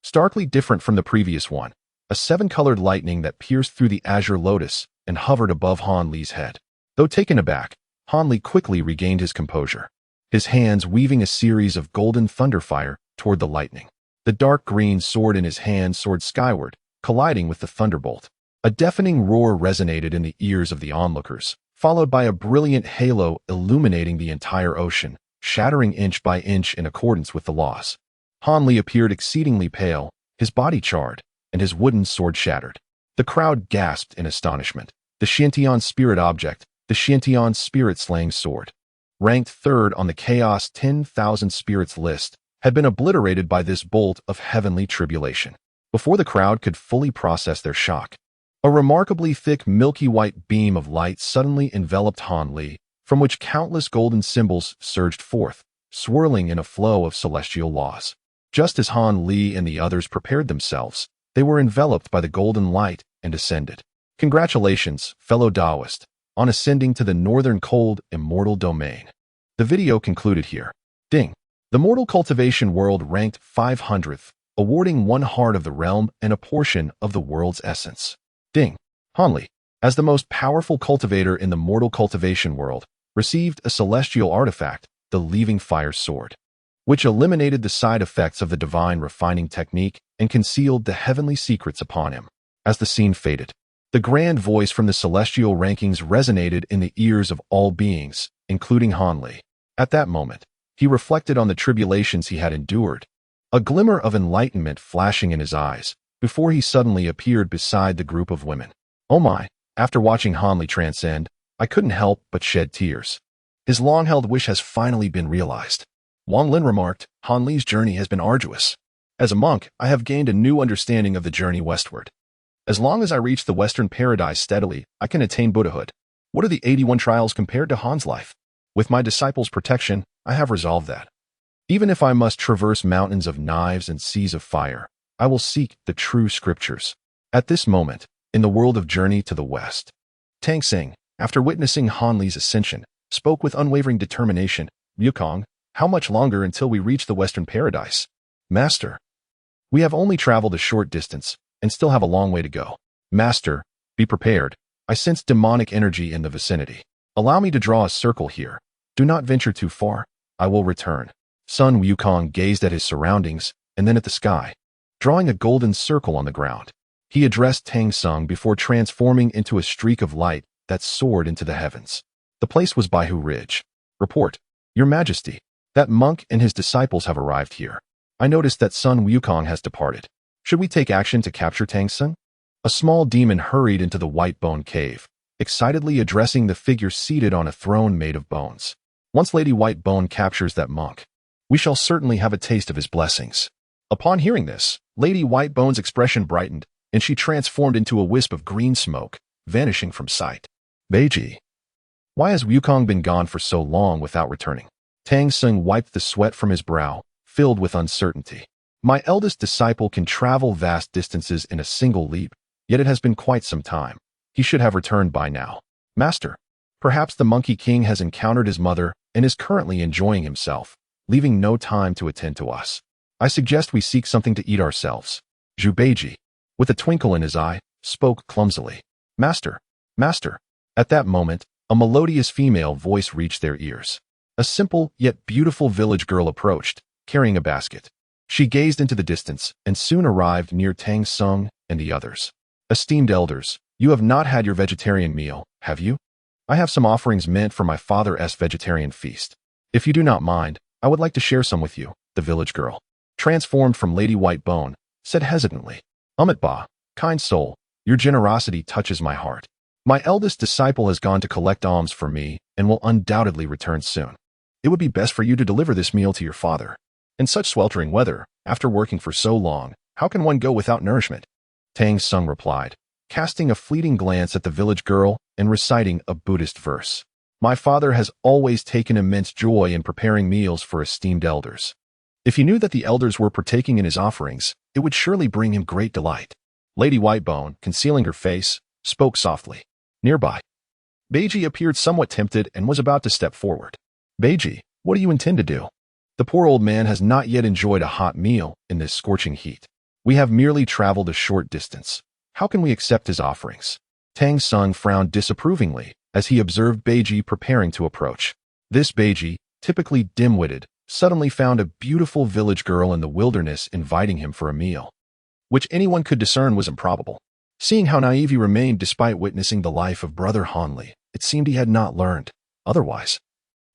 Starkly different from the previous one, a seven-colored lightning that pierced through the azure lotus and hovered above Han Li's head. Though taken aback, Han Li quickly regained his composure, his hands weaving a series of golden thunderfire toward the lightning. The dark green sword in his hand soared skyward, colliding with the thunderbolt. A deafening roar resonated in the ears of the onlookers, followed by a brilliant halo illuminating the entire ocean, shattering inch by inch in accordance with the laws. Han Li appeared exceedingly pale, his body charred, and his wooden sword shattered. The crowd gasped in astonishment. The Qin Tian spirit object, the Qin Tian spirit-slaying sword, ranked third on the Chaos 10,000 spirits list, had been obliterated by this bolt of heavenly tribulation. Before the crowd could fully process their shock, a remarkably thick milky white beam of light suddenly enveloped Han Li, from which countless golden symbols surged forth, swirling in a flow of celestial laws. Just as Han Li and the others prepared themselves, they were enveloped by the golden light and ascended. Congratulations, fellow Taoist, on ascending to the northern cold, immortal domain. The video concluded here. Ding. The mortal cultivation world ranked 500th, awarding one heart of the realm and a portion of the world's essence. Ding. Hanli, as the most powerful cultivator in the mortal cultivation world, received a celestial artifact, the Leaving Fire Sword, which eliminated the side effects of the divine refining technique and concealed the heavenly secrets upon him. As the scene faded, the grand voice from the celestial rankings resonated in the ears of all beings, including Han Li. At that moment, he reflected on the tribulations he had endured, a glimmer of enlightenment flashing in his eyes, before he suddenly appeared beside the group of women. Oh my, after watching Han Li transcend, I couldn't help but shed tears. His long-held wish has finally been realized. Wang Lin remarked, Han Li's journey has been arduous. As a monk, I have gained a new understanding of the journey westward. As long as I reach the Western Paradise steadily, I can attain Buddhahood. What are the 81 trials compared to Han's life? With my disciples' protection, I have resolved that. Even if I must traverse mountains of knives and seas of fire, I will seek the true scriptures. At this moment, in the world of journey to the west, Tang San, after witnessing Han Li's ascension, spoke with unwavering determination. Yukong, how much longer until we reach the Western Paradise? Master, we have only traveled a short distance, and still have a long way to go. Master, be prepared. I sense demonic energy in the vicinity. Allow me to draw a circle here. Do not venture too far. I will return. Sun Wukong gazed at his surroundings, and then at the sky, drawing a golden circle on the ground. He addressed Tang San before transforming into a streak of light that soared into the heavens. The place was Baihu Ridge. Report, Your Majesty, that monk and his disciples have arrived here. I noticed that Sun Wukong has departed. Should we take action to capture Tang San? A small demon hurried into the white bone cave, excitedly addressing the figure seated on a throne made of bones. Once Lady White Bone captures that monk, we shall certainly have a taste of his blessings. Upon hearing this, Lady White Bone's expression brightened, and she transformed into a wisp of green smoke, vanishing from sight. Beiji, why has Wukong been gone for so long without returning? Tang San wiped the sweat from his brow, filled with uncertainty. My eldest disciple can travel vast distances in a single leap, yet it has been quite some time. He should have returned by now. Master, perhaps the Monkey King has encountered his mother and is currently enjoying himself, leaving no time to attend to us. I suggest we seek something to eat ourselves. Zhu Beiji, with a twinkle in his eye, spoke clumsily. Master, Master. At that moment, a melodious female voice reached their ears. A simple yet beautiful village girl approached, carrying a basket. She gazed into the distance and soon arrived near Tang San and the others. Esteemed elders, you have not had your vegetarian meal, have you? I have some offerings meant for my father's vegetarian feast. If you do not mind, I would like to share some with you, the village girl, transformed from Lady White Bone, said hesitantly. Ba, kind soul, Your generosity touches my heart. My eldest disciple has gone to collect alms for me and will undoubtedly return soon. It would be best for you to deliver this meal to your father. In such sweltering weather, after working for so long, how can one go without nourishment? Tang San replied, casting a fleeting glance at the village girl and reciting a Buddhist verse. My father has always taken immense joy in preparing meals for esteemed elders. If he knew that the elders were partaking in his offerings, it would surely bring him great delight. Lady Whitebone, concealing her face, spoke softly. Nearby, Beiji appeared somewhat tempted and was about to step forward. Beiji, what do you intend to do? The poor old man has not yet enjoyed a hot meal in this scorching heat. We have merely traveled a short distance. How can we accept his offerings? Tang San frowned disapprovingly as he observed Beiji preparing to approach. This Beiji, typically dim-witted, suddenly found a beautiful village girl in the wilderness inviting him for a meal, which anyone could discern was improbable. Seeing how naive he remained despite witnessing the life of Brother Hanli, it seemed he had not learned otherwise.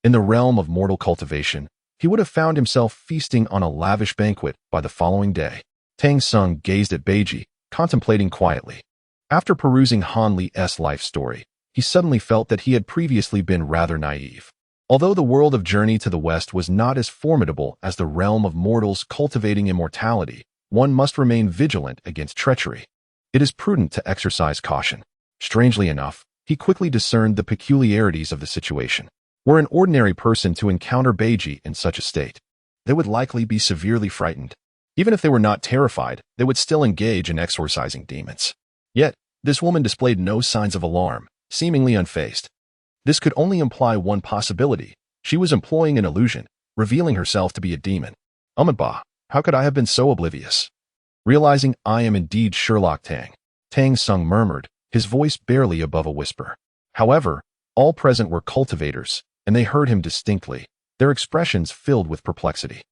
In the realm of mortal cultivation, he would have found himself feasting on a lavish banquet by the following day. Tang San gazed at Beiji, contemplating quietly. After perusing Hanli's life story, he suddenly felt that he had previously been rather naive. Although the world of Journey to the West was not as formidable as the realm of mortals cultivating immortality, one must remain vigilant against treachery. It is prudent to exercise caution. Strangely enough, he quickly discerned the peculiarities of the situation. Were an ordinary person to encounter Beiji in such a state, they would likely be severely frightened. Even if they were not terrified, they would still engage in exorcising demons. Yet, this woman displayed no signs of alarm, seemingly unfazed. This could only imply one possibility. She was employing an illusion, revealing herself to be a demon. Bah, how could I have been so oblivious? Realizing I am indeed Sherlock Tang, Tang San murmured, his voice barely above a whisper. However, all present were cultivators, and they heard him distinctly, their expressions filled with perplexity.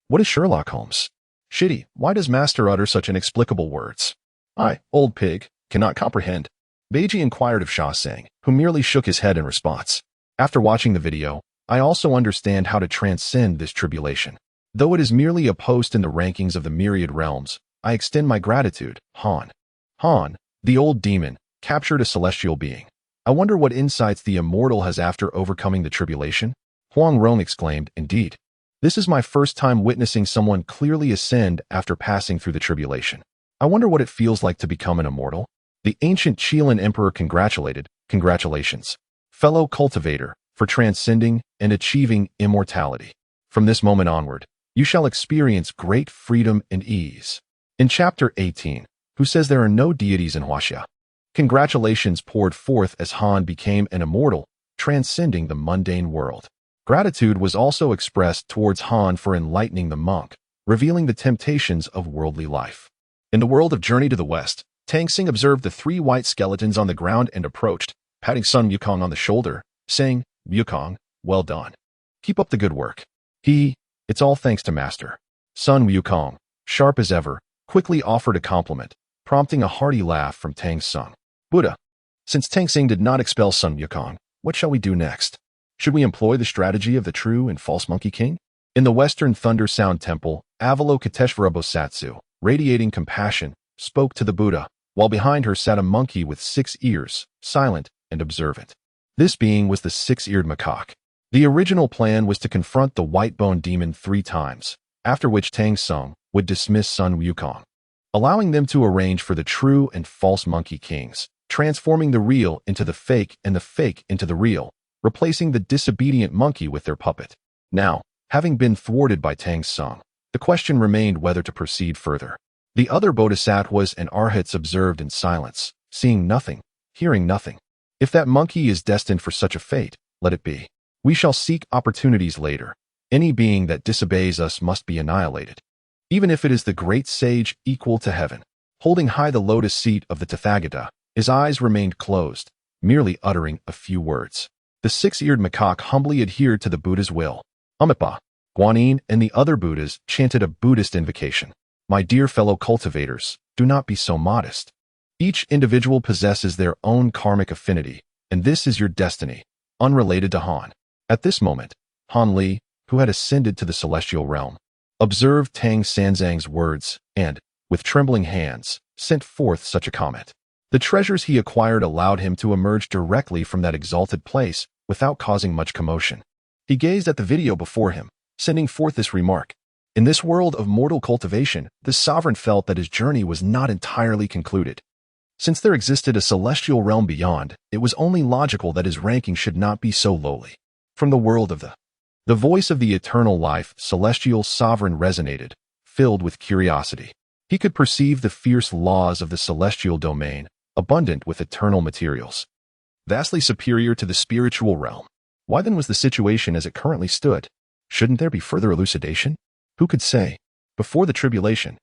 What is Sherlock Holmes? Shitty, why does Master utter such inexplicable words? I, old pig, cannot comprehend. Beiji inquired of Xiao Feng, who merely shook his head in response. After watching the video, I also understand how to transcend this tribulation. Though it is merely a post in the rankings of the myriad realms, I extend my gratitude, Han. Han, the old demon, captured a celestial being. I wonder what insights the immortal has after overcoming the tribulation? Huang Rong exclaimed, indeed. This is my first time witnessing someone clearly ascend after passing through the tribulation. I wonder what it feels like to become an immortal. The ancient Qin Emperor congratulated, congratulations, fellow cultivator, for transcending and achieving immortality. From this moment onward, you shall experience great freedom and ease. In chapter 18, who says there are no deities in Huaxia? Congratulations poured forth as Han became an immortal, transcending the mundane world. Gratitude was also expressed towards Han for enlightening the monk, revealing the temptations of worldly life. In the world of Journey to the West, Tang San observed the 3 white skeletons on the ground and approached, patting Sun Wukong on the shoulder, saying, Wukong, well done. Keep up the good work. It's all thanks to Master. Sun Wukong, sharp as ever, quickly offered a compliment, prompting a hearty laugh from Tang San. Buddha, since Tang San did not expel Sun Wukong, what shall we do next? Should we employ the strategy of the true and false Monkey King? In the Western Thunder Sound Temple, Avalokiteshvara Bosatsu, radiating compassion, spoke to the Buddha, while behind her sat a monkey with 6 ears, silent and observant. This being was the 6-eared macaque. The original plan was to confront the white-bone demon 3 times, after which Tang San would dismiss Sun Wukong, allowing them to arrange for the true and false Monkey Kings, transforming the real into the fake and the fake into the real, replacing the disobedient monkey with their puppet. Now, having been thwarted by Tang San, the question remained whether to proceed further. The other bodhisattvas and arhats observed in silence, seeing nothing, hearing nothing. If that monkey is destined for such a fate, let it be. We shall seek opportunities later. Any being that disobeys us must be annihilated. Even if it is the great sage equal to heaven. Holding high the lotus seat of the Tathagata, his eyes remained closed, merely uttering a few words. The 6-eared macaque humbly adhered to the Buddha's will. Amitabha, Guanyin, and the other Buddhas chanted a Buddhist invocation. My dear fellow cultivators, do not be so modest. Each individual possesses their own karmic affinity, and this is your destiny, unrelated to Han. At this moment, Han Li, who had ascended to the celestial realm, observed Tang Sanzang's words and, with trembling hands, sent forth such a comment. The treasures he acquired allowed him to emerge directly from that exalted place without causing much commotion. He gazed at the video before him, sending forth this remark. In this world of mortal cultivation, the sovereign felt that his journey was not entirely concluded. Since there existed a celestial realm beyond, it was only logical that his ranking should not be so lowly. From the world of the voice of the eternal life, celestial sovereign resonated, filled with curiosity. He could perceive the fierce laws of the celestial domain, abundant with eternal materials, vastly superior to the spiritual realm. Why then was the situation as it currently stood? Shouldn't there be further elucidation? Who could say? Before the tribulation,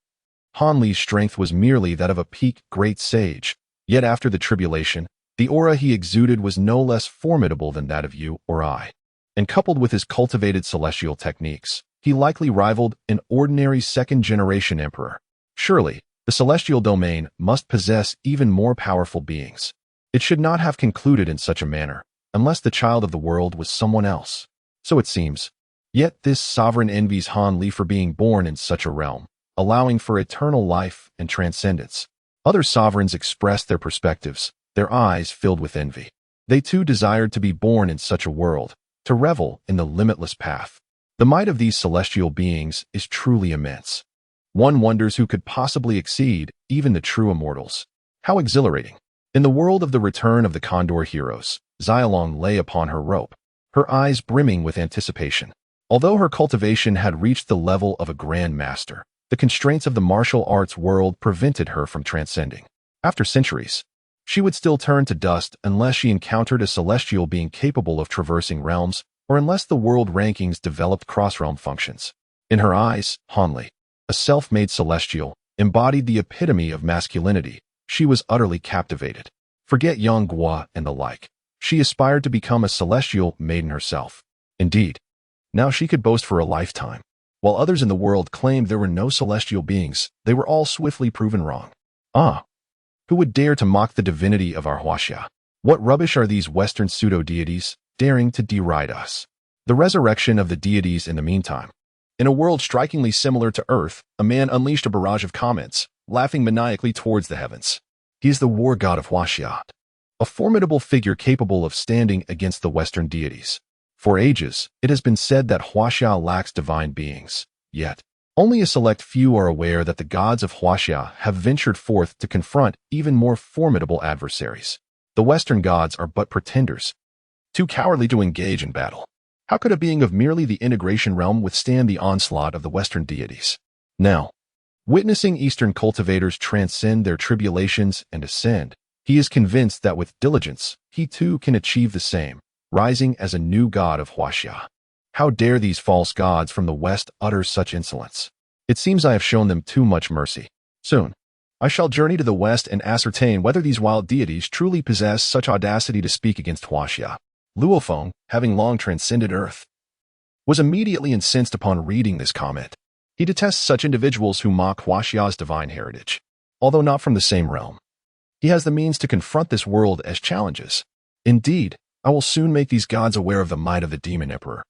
Han Li's strength was merely that of a peak great sage. Yet after the tribulation, the aura he exuded was no less formidable than that of you or I. And coupled with his cultivated celestial techniques, he likely rivaled an ordinary second-generation emperor. Surely, the celestial domain must possess even more powerful beings. It should not have concluded in such a manner, unless the child of the world was someone else. So it seems. Yet this sovereign envies Han Li for being born in such a realm, allowing for eternal life and transcendence. Other sovereigns expressed their perspectives, their eyes filled with envy. They too desired to be born in such a world, to revel in the limitless path. The might of these celestial beings is truly immense. One wonders who could possibly exceed even the true immortals. How exhilarating! In the world of the return of the Condor heroes, Xiaolong lay upon her rope, her eyes brimming with anticipation. Although her cultivation had reached the level of a grand master, the constraints of the martial arts world prevented her from transcending. After centuries, she would still turn to dust unless she encountered a celestial being capable of traversing realms, or unless the world rankings developed cross-realm functions. In her eyes, Han Li, a self-made celestial, embodied the epitome of masculinity. She was utterly captivated. Forget Yang Guo and the like. She aspired to become a celestial maiden herself. Indeed, now she could boast for a lifetime. While others in the world claimed there were no celestial beings, they were all swiftly proven wrong. Who would dare to mock the divinity of our Huaxia? What rubbish are these Western pseudo-deities, daring to deride us? The resurrection of the deities in the meantime. In a world strikingly similar to Earth, a man unleashed a barrage of comments, laughing maniacally towards the heavens. He is the war god of Huaxia, a formidable figure capable of standing against the Western deities. For ages, it has been said that Huaxia lacks divine beings. Yet, only a select few are aware that the gods of Huaxia have ventured forth to confront even more formidable adversaries. The Western gods are but pretenders, too cowardly to engage in battle. How could a being of merely the integration realm withstand the onslaught of the Western deities? Now, witnessing Eastern cultivators transcend their tribulations and ascend, he is convinced that with diligence, he too can achieve the same, rising as a new god of Huaxia. How dare these false gods from the West utter such insolence? It seems I have shown them too much mercy. Soon, I shall journey to the West and ascertain whether these wild deities truly possess such audacity to speak against Huaxia. Luo Feng, having long transcended Earth, was immediately incensed upon reading this comment. He detests such individuals who mock Huaxia's divine heritage. Although not from the same realm, he has the means to confront this world as challenges. Indeed, I will soon make these gods aware of the might of the Demon Emperor.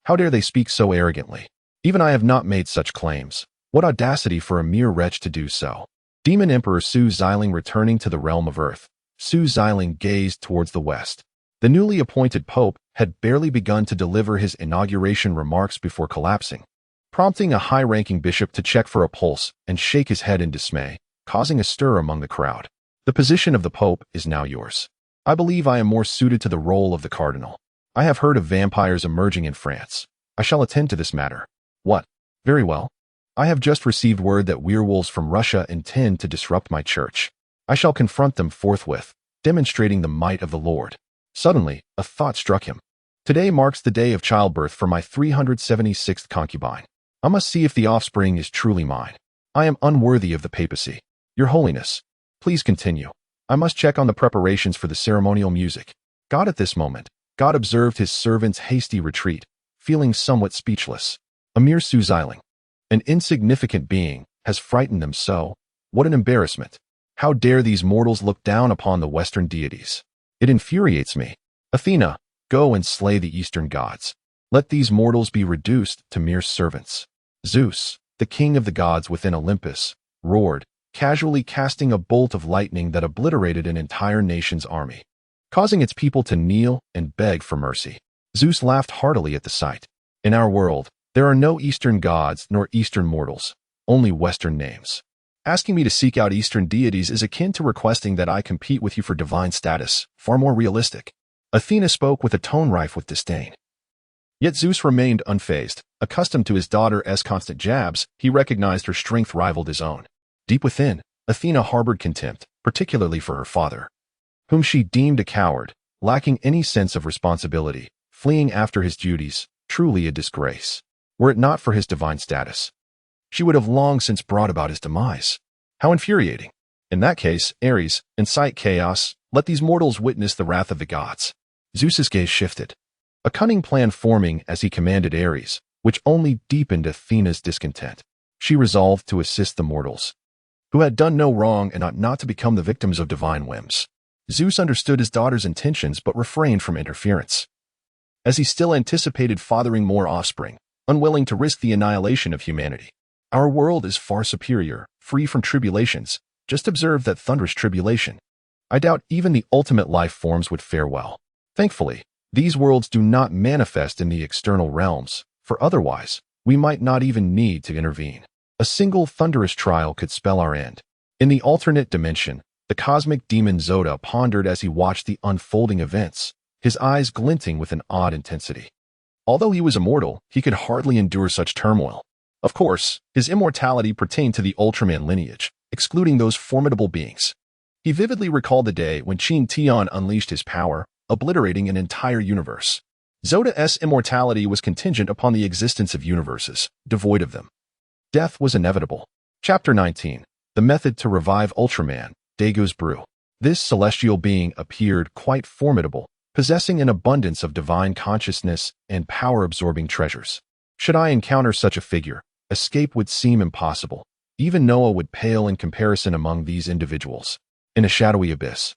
How dare they speak so arrogantly? Even I have not made such claims. What audacity for a mere wretch to do so. Demon Emperor Su Xiling returning to the realm of Earth. Su Xiling gazed towards the west. The newly appointed Pope had barely begun to deliver his inauguration remarks before collapsing, prompting a high-ranking bishop to check for a pulse and shake his head in dismay, causing a stir among the crowd. The position of the Pope is now yours. I believe I am more suited to the role of the cardinal. I have heard of vampires emerging in France. I shall attend to this matter. What? Very well. I have just received word that werewolves from Russia intend to disrupt my church. I shall confront them forthwith, demonstrating the might of the Lord. Suddenly, a thought struck him. Today marks the day of childbirth for my 376th concubine. I must see if the offspring is truly mine. I am unworthy of the papacy. Your Holiness, please continue. I must check on the preparations for the ceremonial music. God, at this moment, God observed his servant's hasty retreat, feeling somewhat speechless. A mere Su Xiling, an insignificant being, has frightened them so. What an embarrassment. How dare these mortals look down upon the Western deities? It infuriates me. Athena, go and slay the Eastern gods. Let these mortals be reduced to mere servants. Zeus, the king of the gods within Olympus, roared, casually casting a bolt of lightning that obliterated an entire nation's army, causing its people to kneel and beg for mercy. Zeus laughed heartily at the sight. In our world, there are no Eastern gods nor Eastern mortals, only Western names. Asking me to seek out Eastern deities is akin to requesting that I compete with you for divine status, far more realistic. Athena spoke with a tone rife with disdain. Yet Zeus remained unfazed. Accustomed to his daughter's constant jabs, he recognized her strength rivaled his own. Deep within, Athena harbored contempt, particularly for her father, whom she deemed a coward, lacking any sense of responsibility, fleeing after his duties, truly a disgrace. Were it not for his divine status, she would have long since brought about his demise. How infuriating. In that case, Ares, incite chaos, let these mortals witness the wrath of the gods. Zeus's gaze shifted, a cunning plan forming as he commanded Ares, which only deepened Athena's discontent. She resolved to assist the mortals, who had done no wrong and ought not to become the victims of divine whims. Zeus understood his daughter's intentions but refrained from interference, as he still anticipated fathering more offspring, unwilling to risk the annihilation of humanity. Our world is far superior, free from tribulations. Just observe that thunderous tribulation. I doubt even the ultimate life forms would fare well. Thankfully, these worlds do not manifest in the external realms, for otherwise, we might not even need to intervene. A single thunderous trial could spell our end. In the alternate dimension, the cosmic demon Zoda pondered as he watched the unfolding events, his eyes glinting with an odd intensity. Although he was immortal, he could hardly endure such turmoil. Of course, his immortality pertained to the Ultraman lineage, excluding those formidable beings. He vividly recalled the day when Qin Tian unleashed his power, obliterating an entire universe. Zoda's immortality was contingent upon the existence of universes, devoid of them. Death was inevitable. Chapter 19. The Method to Revive Ultraman, Dago's Brew. This celestial being appeared quite formidable, possessing an abundance of divine consciousness and power-absorbing treasures. Should I encounter such a figure, escape would seem impossible. Even Noah would pale in comparison among these individuals. In a shadowy abyss,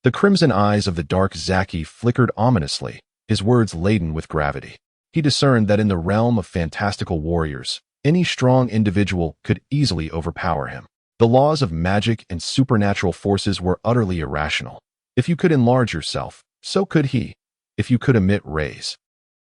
the crimson eyes of the dark Zaki flickered ominously, his words laden with gravity. He discerned that in the realm of fantastical warriors, any strong individual could easily overpower him. The laws of magic and supernatural forces were utterly irrational. If you could enlarge yourself, so could he. If you could emit rays,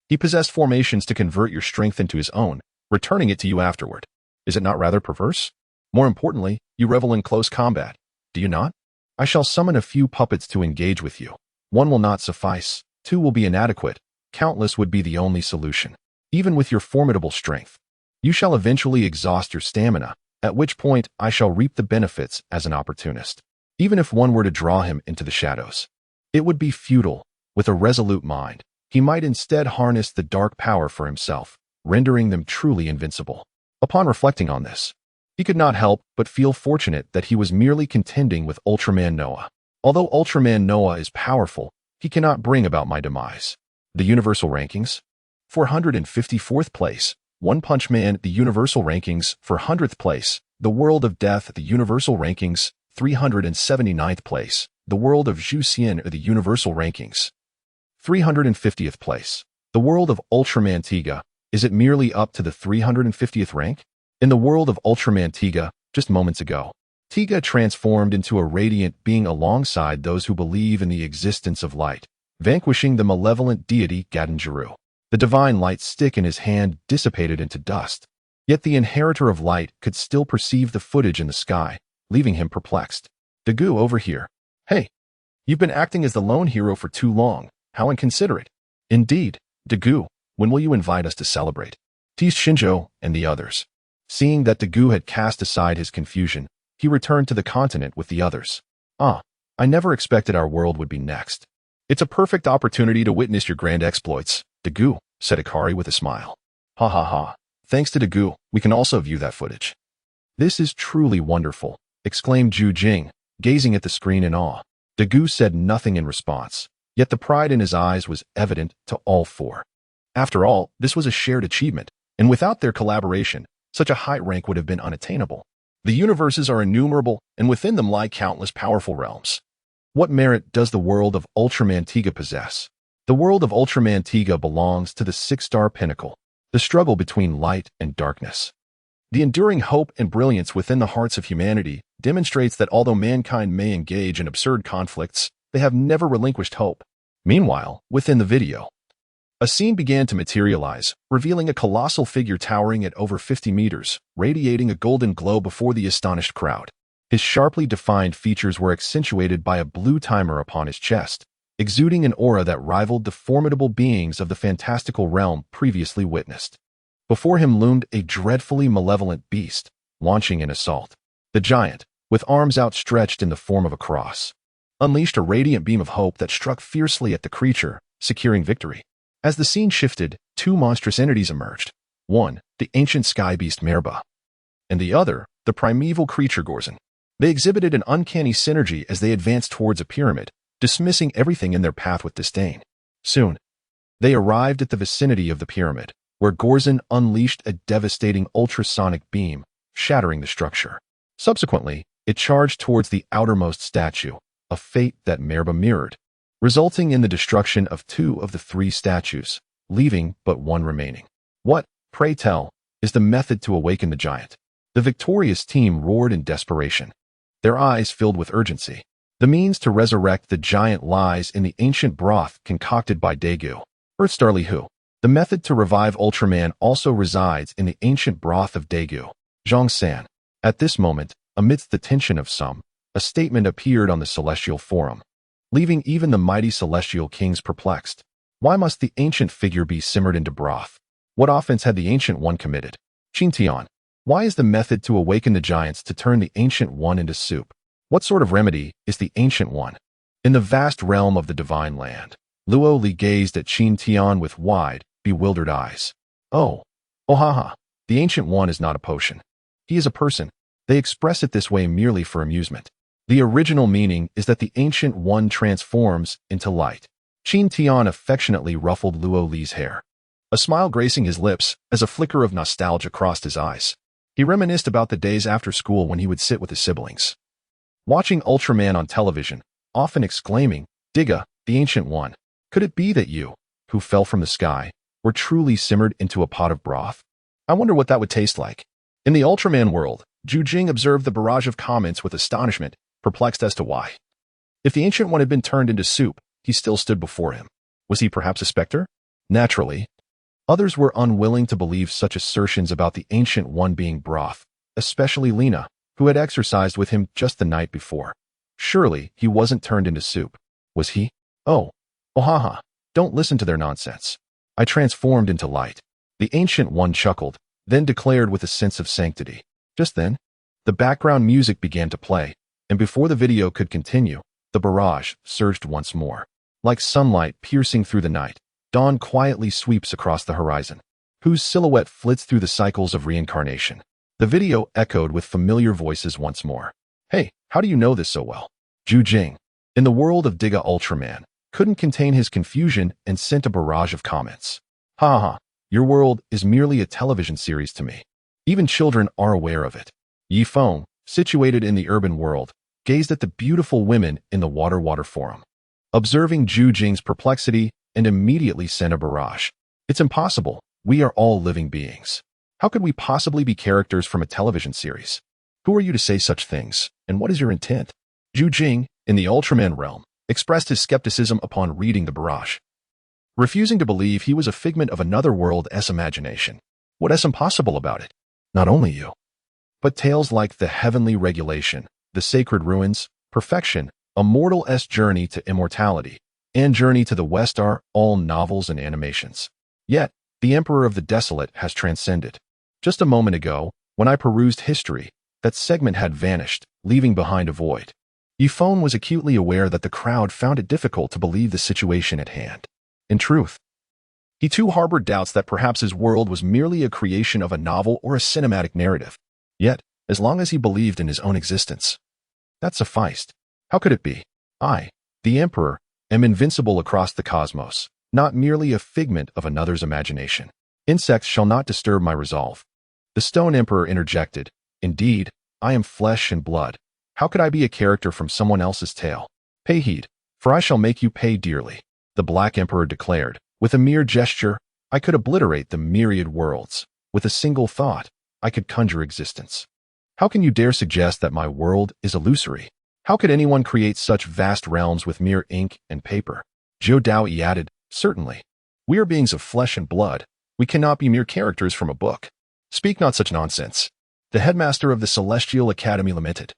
he possessed formations to convert your strength into his own, returning it to you afterward. Is it not rather perverse? More importantly, you revel in close combat, do you not? I shall summon a few puppets to engage with you. One will not suffice, two will be inadequate, countless would be the only solution. Even with your formidable strength, you shall eventually exhaust your stamina, at which point I shall reap the benefits as an opportunist. Even if one were to draw him into the shadows, it would be futile. With a resolute mind, he might instead harness the dark power for himself, rendering them truly invincible. Upon reflecting on this, he could not help but feel fortunate that he was merely contending with Ultraman Noah. Although Ultraman Noah is powerful, he cannot bring about my demise. The Universal Rankings? 454th place. One Punch Man, the Universal Rankings, for 100th place. The World of Death, the Universal Rankings, 379th place. The World of Zhu Xian, the Universal Rankings, 350th place. The world of Ultraman Tiga, is it merely up to the 350th rank? In the world of Ultraman Tiga, just moments ago, Tiga transformed into a radiant being alongside those who believe in the existence of light, vanquishing the malevolent deity Gadanjiru. The divine light stick in his hand dissipated into dust. Yet the inheritor of light could still perceive the footage in the sky, leaving him perplexed. Dagu, over here. Hey, you've been acting as the lone hero for too long. How inconsiderate. Indeed, Dagu, when will you invite us to celebrate? Teased Shinjo and the others. Seeing that Dagu had cast aside his confusion, he returned to the continent with the others. I never expected our world would be next. It's a perfect opportunity to witness your grand exploits, Dagu, said Ikari with a smile. Ha ha ha. Thanks to Dagu, we can also view that footage. This is truly wonderful, exclaimed Zhu Jing, gazing at the screen in awe. Dagu said nothing in response, yet the pride in his eyes was evident to all four. After all, this was a shared achievement, and without their collaboration, such a high rank would have been unattainable. The universes are innumerable, and within them lie countless powerful realms. What merit does the world of Ultraman Tiga possess? The world of Ultraman Tiga belongs to the six-star pinnacle, the struggle between light and darkness. The enduring hope and brilliance within the hearts of humanity, demonstrates that although mankind may engage in absurd conflicts, they have never relinquished hope. Meanwhile, within the video, a scene began to materialize, revealing a colossal figure towering at over 50 meters, radiating a golden glow before the astonished crowd. His sharply defined features were accentuated by a blue timer upon his chest, exuding an aura that rivaled the formidable beings of the fantastical realm previously witnessed. Before him loomed a dreadfully malevolent beast, launching an assault. The giant, with arms outstretched in the form of a cross, unleashed a radiant beam of hope that struck fiercely at the creature, securing victory. As the scene shifted, two monstrous entities emerged. One, the ancient sky beast Merba, and the other, the primeval creature Gorzon. They exhibited an uncanny synergy as they advanced towards a pyramid, dismissing everything in their path with disdain. Soon, they arrived at the vicinity of the pyramid, where Gorzon unleashed a devastating ultrasonic beam, shattering the structure. Subsequently, it charged towards the outermost statue, a fate that Merba mirrored, resulting in the destruction of two of the three statues, leaving but one remaining. What, pray tell, is the method to awaken the giant? The victorious team roared in desperation, their eyes filled with urgency. The means to resurrect the giant lies in the ancient broth concocted by Daegu, Earthstar Hu. The method to revive Ultraman also resides in the ancient broth of Daegu, Zhang San. At this moment, amidst the tension of some, a statement appeared on the Celestial Forum, leaving even the mighty Celestial Kings perplexed. Why must the ancient figure be simmered into broth? What offense had the Ancient One committed? Qin Tian. Why is the method to awaken the giants to turn the Ancient One into soup? What sort of remedy is the Ancient One? In the vast realm of the Divine Land, Luo Li gazed at Qin Tian with wide, bewildered eyes. Oh haha, the Ancient One is not a potion. He is a person. They express it this way merely for amusement. The original meaning is that the Ancient One transforms into light. Qin Tian affectionately ruffled Luo Li's hair, a smile gracing his lips as a flicker of nostalgia crossed his eyes. He reminisced about the days after school when he would sit with his siblings, watching Ultraman on television, often exclaiming, "Tiga, the Ancient One. Could it be that you, who fell from the sky, were truly simmered into a pot of broth? I wonder what that would taste like." In the Ultraman world, Zhu Jing observed the barrage of comments with astonishment, perplexed as to why. If the Ancient One had been turned into soup, he still stood before him. Was he perhaps a specter? Naturally, others were unwilling to believe such assertions about the Ancient One being broth, especially Lena, who had exercised with him just the night before. Surely he wasn't turned into soup. Was he? Oh haha, don't listen to their nonsense. I transformed into light. The Ancient One chuckled, then declared with a sense of sanctity. Just then, the background music began to play, and before the video could continue, the barrage surged once more. Like sunlight piercing through the night, dawn quietly sweeps across the horizon, whose silhouette flits through the cycles of reincarnation. The video echoed with familiar voices once more. Hey, how do you know this so well? Zhu Jing, in the world of Tiga Ultraman, couldn't contain his confusion and sent a barrage of comments. Ha, your world is merely a television series to me. Even children are aware of it. Yi Feng, situated in the urban world, gazed at the beautiful women in the water forum, observing Zhu Jing's perplexity, and immediately sent a barrage. It's impossible. We are all living beings. How could we possibly be characters from a television series? Who are you to say such things, and what is your intent? Zhu Jing, in the Ultraman realm, expressed his skepticism upon reading the barrage, refusing to believe he was a figment of another world's imagination. What is impossible about it? Not only you, but tales like the heavenly regulation, the sacred ruins, perfection, a mortal's journey to immortality, and Journey to the West are all novels and animations. Yet, the Emperor of the Desolate has transcended. Just a moment ago, when I perused history, that segment had vanished, leaving behind a void. Yi Feng was acutely aware that the crowd found it difficult to believe the situation at hand. In truth, he too harbored doubts that perhaps his world was merely a creation of a novel or a cinematic narrative. Yet, as long as he believed in his own existence, that sufficed. How could it be? I, the Emperor, am invincible across the cosmos, not merely a figment of another's imagination. Insects shall not disturb my resolve. The Stone Emperor interjected. Indeed, I am flesh and blood. How could I be a character from someone else's tale? Pay heed, for I shall make you pay dearly. The Black Emperor declared. With a mere gesture, I could obliterate the myriad worlds. With a single thought, I could conjure existence. How can you dare suggest that my world is illusory? How could anyone create such vast realms with mere ink and paper? Zhou Daoyi added, certainly. We are beings of flesh and blood. We cannot be mere characters from a book. Speak not such nonsense. The headmaster of the Celestial Academy lamented.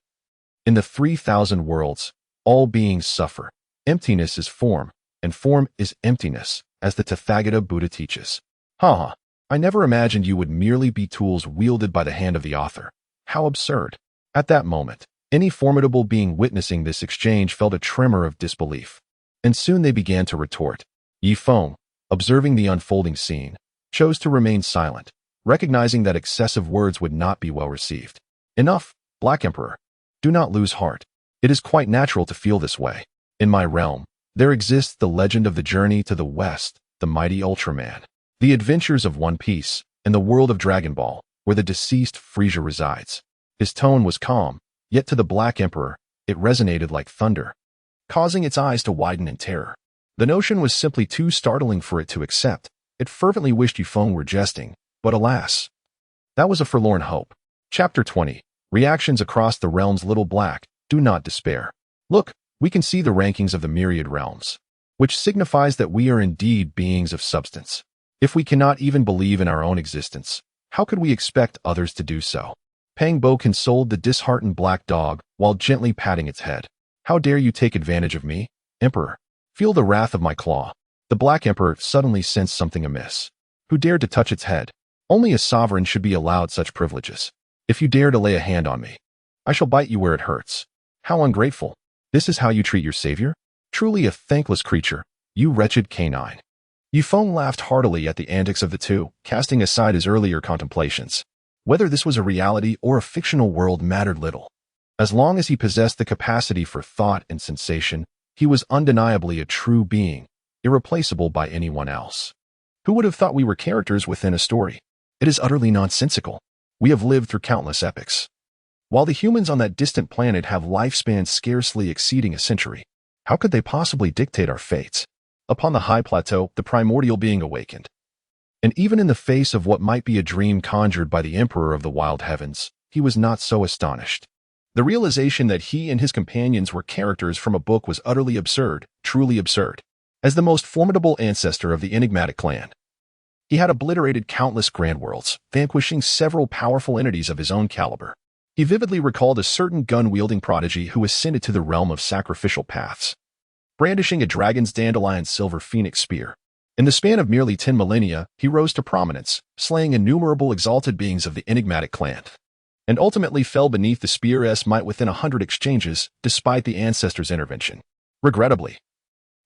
In the 3,000 worlds, all beings suffer. Emptiness is form, and form is emptiness, as the Tathagata Buddha teaches. I never imagined you would merely be tools wielded by the hand of the author. How absurd. At that moment, any formidable being witnessing this exchange felt a tremor of disbelief. And soon they began to retort. Yi Feng, observing the unfolding scene, chose to remain silent, recognizing that excessive words would not be well received. Enough, Black Emperor. Do not lose heart. It is quite natural to feel this way. In my realm, there exists the legend of the journey to the west, the mighty Ultraman, the adventures of One Piece, and the world of Dragon Ball, where the deceased Frieza resides. His tone was calm, yet to the Black Emperor, it resonated like thunder, causing its eyes to widen in terror. The notion was simply too startling for it to accept. It fervently wished Yi Feng were jesting, but alas, that was a forlorn hope. Chapter 20. Reactions across the realms. Little Black, do not despair. Look, we can see the rankings of the myriad realms, which signifies that we are indeed beings of substance. If we cannot even believe in our own existence, how could we expect others to do so? Pang Bo consoled the disheartened black dog while gently patting its head. How dare you take advantage of me, Emperor? Feel the wrath of my claw. The Black Emperor suddenly sensed something amiss. Who dared to touch its head? Only a sovereign should be allowed such privileges. If you dare to lay a hand on me, I shall bite you where it hurts. How ungrateful. This is how you treat your savior? Truly a thankless creature, you wretched canine. Yi Feng laughed heartily at the antics of the two, casting aside his earlier contemplations. Whether this was a reality or a fictional world mattered little. As long as he possessed the capacity for thought and sensation, he was undeniably a true being, irreplaceable by anyone else. Who would have thought we were characters within a story? It is utterly nonsensical. We have lived through countless epochs. While the humans on that distant planet have lifespans scarcely exceeding a century, how could they possibly dictate our fates? Upon the high plateau, the primordial being awakened. And even in the face of what might be a dream conjured by the Emperor of the Wild Heavens, he was not so astonished. The realization that he and his companions were characters from a book was utterly absurd, truly absurd. As the most formidable ancestor of the enigmatic clan, he had obliterated countless grand worlds, vanquishing several powerful entities of his own caliber. He vividly recalled a certain gun-wielding prodigy who ascended to the realm of sacrificial paths, brandishing a dragon's dandelion silver phoenix spear. In the span of merely 10 millennia, he rose to prominence, slaying innumerable exalted beings of the enigmatic clan, and ultimately fell beneath the spear's might within 100 exchanges, despite the ancestor's intervention. Regrettably,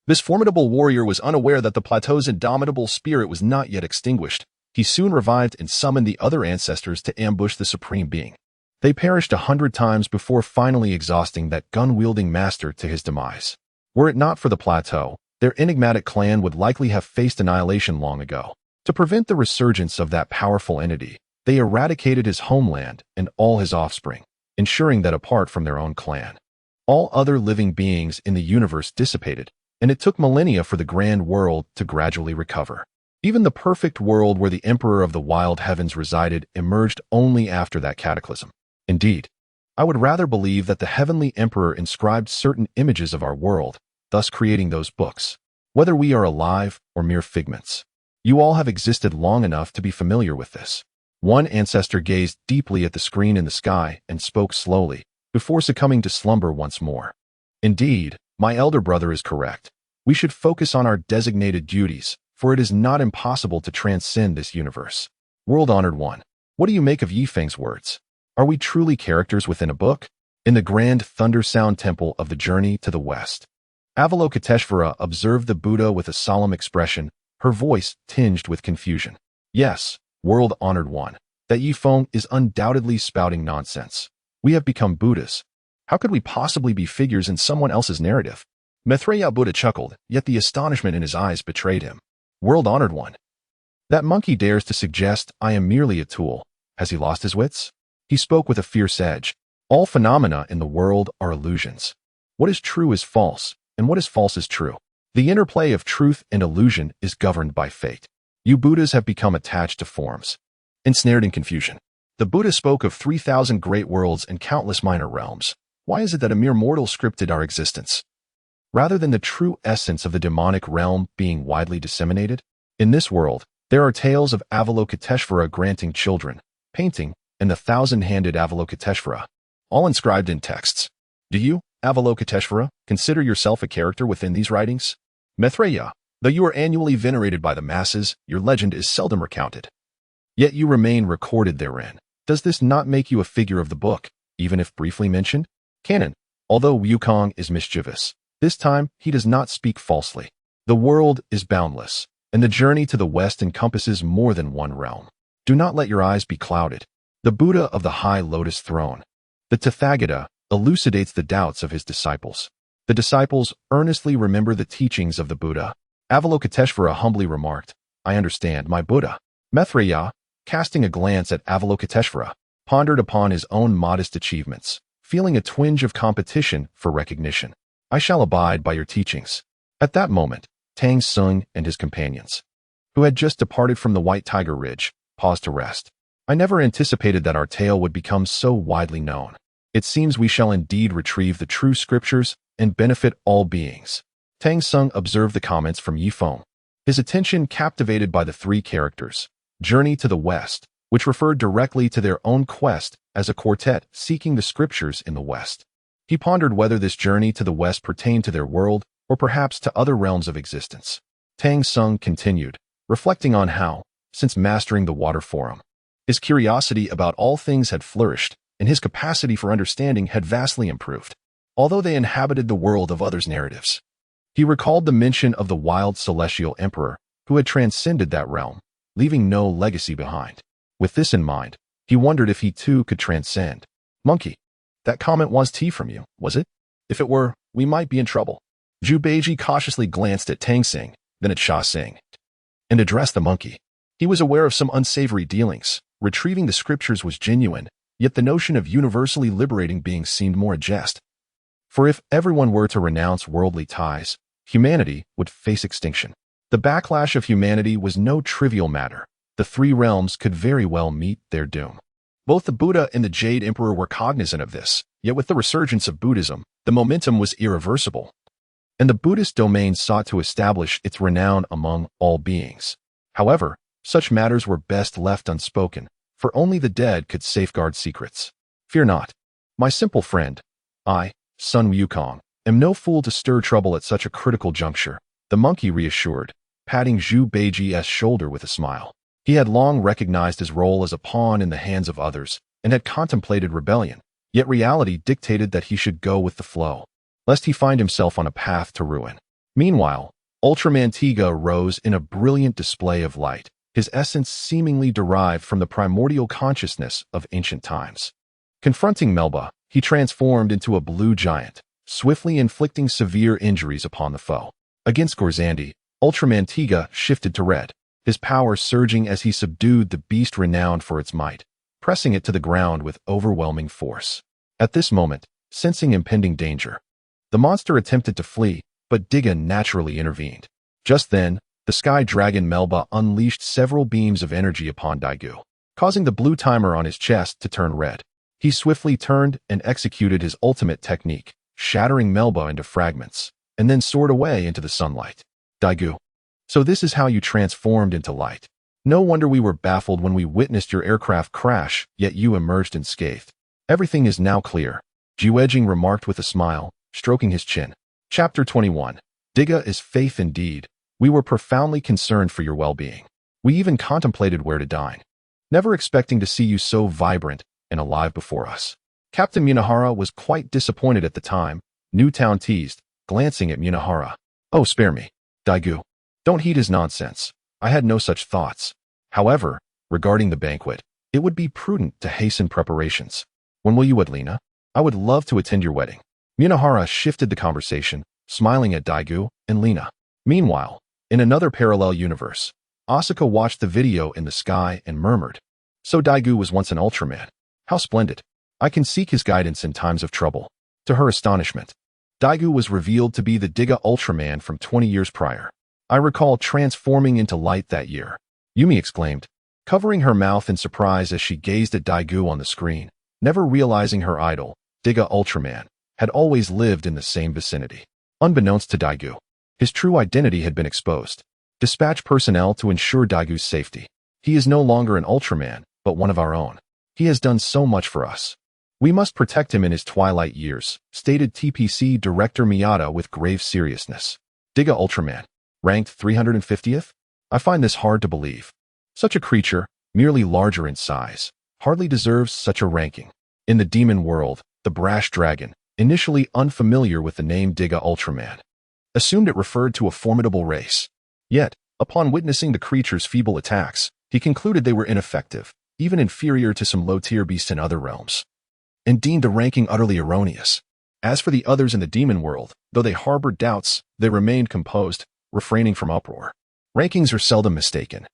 this formidable warrior was unaware that the plateau's indomitable spirit was not yet extinguished. He soon revived and summoned the other ancestors to ambush the supreme being. They perished 100 times before finally exhausting that gun-wielding master to his demise. Were it not for the plateau, their enigmatic clan would likely have faced annihilation long ago. To prevent the resurgence of that powerful entity, they eradicated his homeland and all his offspring, ensuring that apart from their own clan, all other living beings in the universe dissipated, and it took millennia for the grand world to gradually recover. Even the perfect world where the Emperor of the Wild Heavens resided emerged only after that cataclysm. Indeed, I would rather believe that the Heavenly Emperor inscribed certain images of our world, thus creating those books, whether we are alive or mere figments. You all have existed long enough to be familiar with this. One ancestor gazed deeply at the screen in the sky and spoke slowly, before succumbing to slumber once more. Indeed, my elder brother is correct. We should focus on our designated duties, for it is not impossible to transcend this universe. World-honored one, what do you make of Yi Feng's words? Are we truly characters within a book? In the grand thunder sound temple of the journey to the west, Avalokiteshvara observed the Buddha with a solemn expression, her voice tinged with confusion. Yes, world-honored one, that Yi Feng is undoubtedly spouting nonsense. We have become Buddhas. How could we possibly be figures in someone else's narrative? Maitreya Buddha chuckled, yet the astonishment in his eyes betrayed him. World-honored one. That monkey dares to suggest I am merely a tool. Has he lost his wits? He spoke with a fierce edge. All phenomena in the world are illusions. What is true is false, and what is false is true. The interplay of truth and illusion is governed by fate. You Buddhas have become attached to forms, ensnared in confusion. The Buddha spoke of 3,000 great worlds and countless minor realms. Why is it that a mere mortal scripted our existence, rather than the true essence of the demonic realm being widely disseminated? In this world, there are tales of Avalokiteshvara granting children, painting, and the thousand-handed Avalokiteshvara, all inscribed in texts. Do you, Avalokiteshvara, consider yourself a character within these writings? Maitreya, though you are annually venerated by the masses, your legend is seldom recounted. Yet you remain recorded therein. Does this not make you a figure of the book, even if briefly mentioned? Canon, although Wukong is mischievous, this time he does not speak falsely. The world is boundless, and the journey to the west encompasses more than one realm. Do not let your eyes be clouded. The Buddha of the high lotus throne, the Tathagata, elucidates the doubts of his disciples. The disciples earnestly remember the teachings of the Buddha. Avalokiteshvara humbly remarked, I understand, my Buddha. Maitreya, casting a glance at Avalokiteshvara, pondered upon his own modest achievements, feeling a twinge of competition for recognition. I shall abide by your teachings. At that moment, Tang San and his companions, who had just departed from the White Tiger Ridge, paused to rest. I never anticipated that our tale would become so widely known. It seems we shall indeed retrieve the true scriptures and benefit all beings. Tang San observed the comments from Xiao Feng, his attention captivated by the three characters, Journey to the West, which referred directly to their own quest as a quartet seeking the scriptures in the West. He pondered whether this journey to the West pertained to their world or perhaps to other realms of existence. Tang San continued, reflecting on how, since mastering the water forum, his curiosity about all things had flourished, and his capacity for understanding had vastly improved, although they inhabited the world of others' narratives. He recalled the mention of the wild Celestial Emperor, who had transcended that realm, leaving no legacy behind. With this in mind, he wondered if he too could transcend. Monkey, that comment was tea from you, was it? If it were, we might be in trouble. Zhu Beiji cautiously glanced at Tang San, then at Xia Feng, and addressed the monkey. He was aware of some unsavory dealings. Retrieving the scriptures was genuine, yet the notion of universally liberating beings seemed more a jest. For if everyone were to renounce worldly ties, humanity would face extinction. The backlash of humanity was no trivial matter. The three realms could very well meet their doom. Both the Buddha and the Jade Emperor were cognizant of this, yet with the resurgence of Buddhism, the momentum was irreversible, and the Buddhist domain sought to establish its renown among all beings. However, such matters were best left unspoken, for only the dead could safeguard secrets. Fear not, my simple friend. I, Sun Wukong, am no fool to stir trouble at such a critical juncture, the monkey reassured, patting Zhu Beiji's shoulder with a smile. He had long recognized his role as a pawn in the hands of others, and had contemplated rebellion, yet reality dictated that he should go with the flow, lest he find himself on a path to ruin. Meanwhile, Ultraman Tiga rose in a brilliant display of light, his essence seemingly derived from the primordial consciousness of ancient times. Confronting Melba, he transformed into a blue giant, swiftly inflicting severe injuries upon the foe. Against Gorzandi, Ultraman Tiga shifted to red, his power surging as he subdued the beast renowned for its might, pressing it to the ground with overwhelming force. At this moment, sensing impending danger, the monster attempted to flee, but Tiga naturally intervened. Just then, the sky dragon Melba unleashed several beams of energy upon Daigu, causing the blue timer on his chest to turn red. He swiftly turned and executed his ultimate technique, shattering Melba into fragments, and then soared away into the sunlight. Daigu, so this is how you transformed into light. No wonder we were baffled when we witnessed your aircraft crash, yet you emerged unscathed. Everything is now clear, Jiwejing remarked with a smile, stroking his chin. Chapter 21. Tiga is faith indeed. We were profoundly concerned for your well-being. We even contemplated where to dine, never expecting to see you so vibrant and alive before us. Captain Munahara was quite disappointed at the time, Newtown teased, glancing at Munahara. Oh, spare me, Daigu. Don't heed his nonsense. I had no such thoughts. However, regarding the banquet, it would be prudent to hasten preparations. When will you wed Lena? I would love to attend your wedding. Munahara shifted the conversation, smiling at Daigu and Lena. Meanwhile, in another parallel universe, Asuka watched the video in the sky and murmured, so Daigu was once an Ultraman. How splendid. I can seek his guidance in times of trouble. To her astonishment, Daigu was revealed to be the Tiga Ultraman from 20 years prior. I recall transforming into light that year. Yumi exclaimed, covering her mouth in surprise as she gazed at Daigou on the screen, never realizing her idol, Tiga Ultraman, had always lived in the same vicinity. Unbeknownst to Daigou, his true identity had been exposed. Dispatch personnel to ensure Daigou's safety. He is no longer an Ultraman, but one of our own. He has done so much for us. We must protect him in his twilight years, stated TPC Director Miyata with grave seriousness. Tiga Ultraman, ranked 350th? I find this hard to believe. Such a creature, merely larger in size, hardly deserves such a ranking. In the demon world, the brash dragon, initially unfamiliar with the name Tiga Ultraman, assumed it referred to a formidable race. Yet, upon witnessing the creature's feeble attacks, he concluded they were ineffective, even inferior to some low-tier beasts in other realms, and deemed the ranking utterly erroneous. As for the others in the demon world, though they harbored doubts, they remained composed, refraining from uproar. Rankings are seldom mistaken.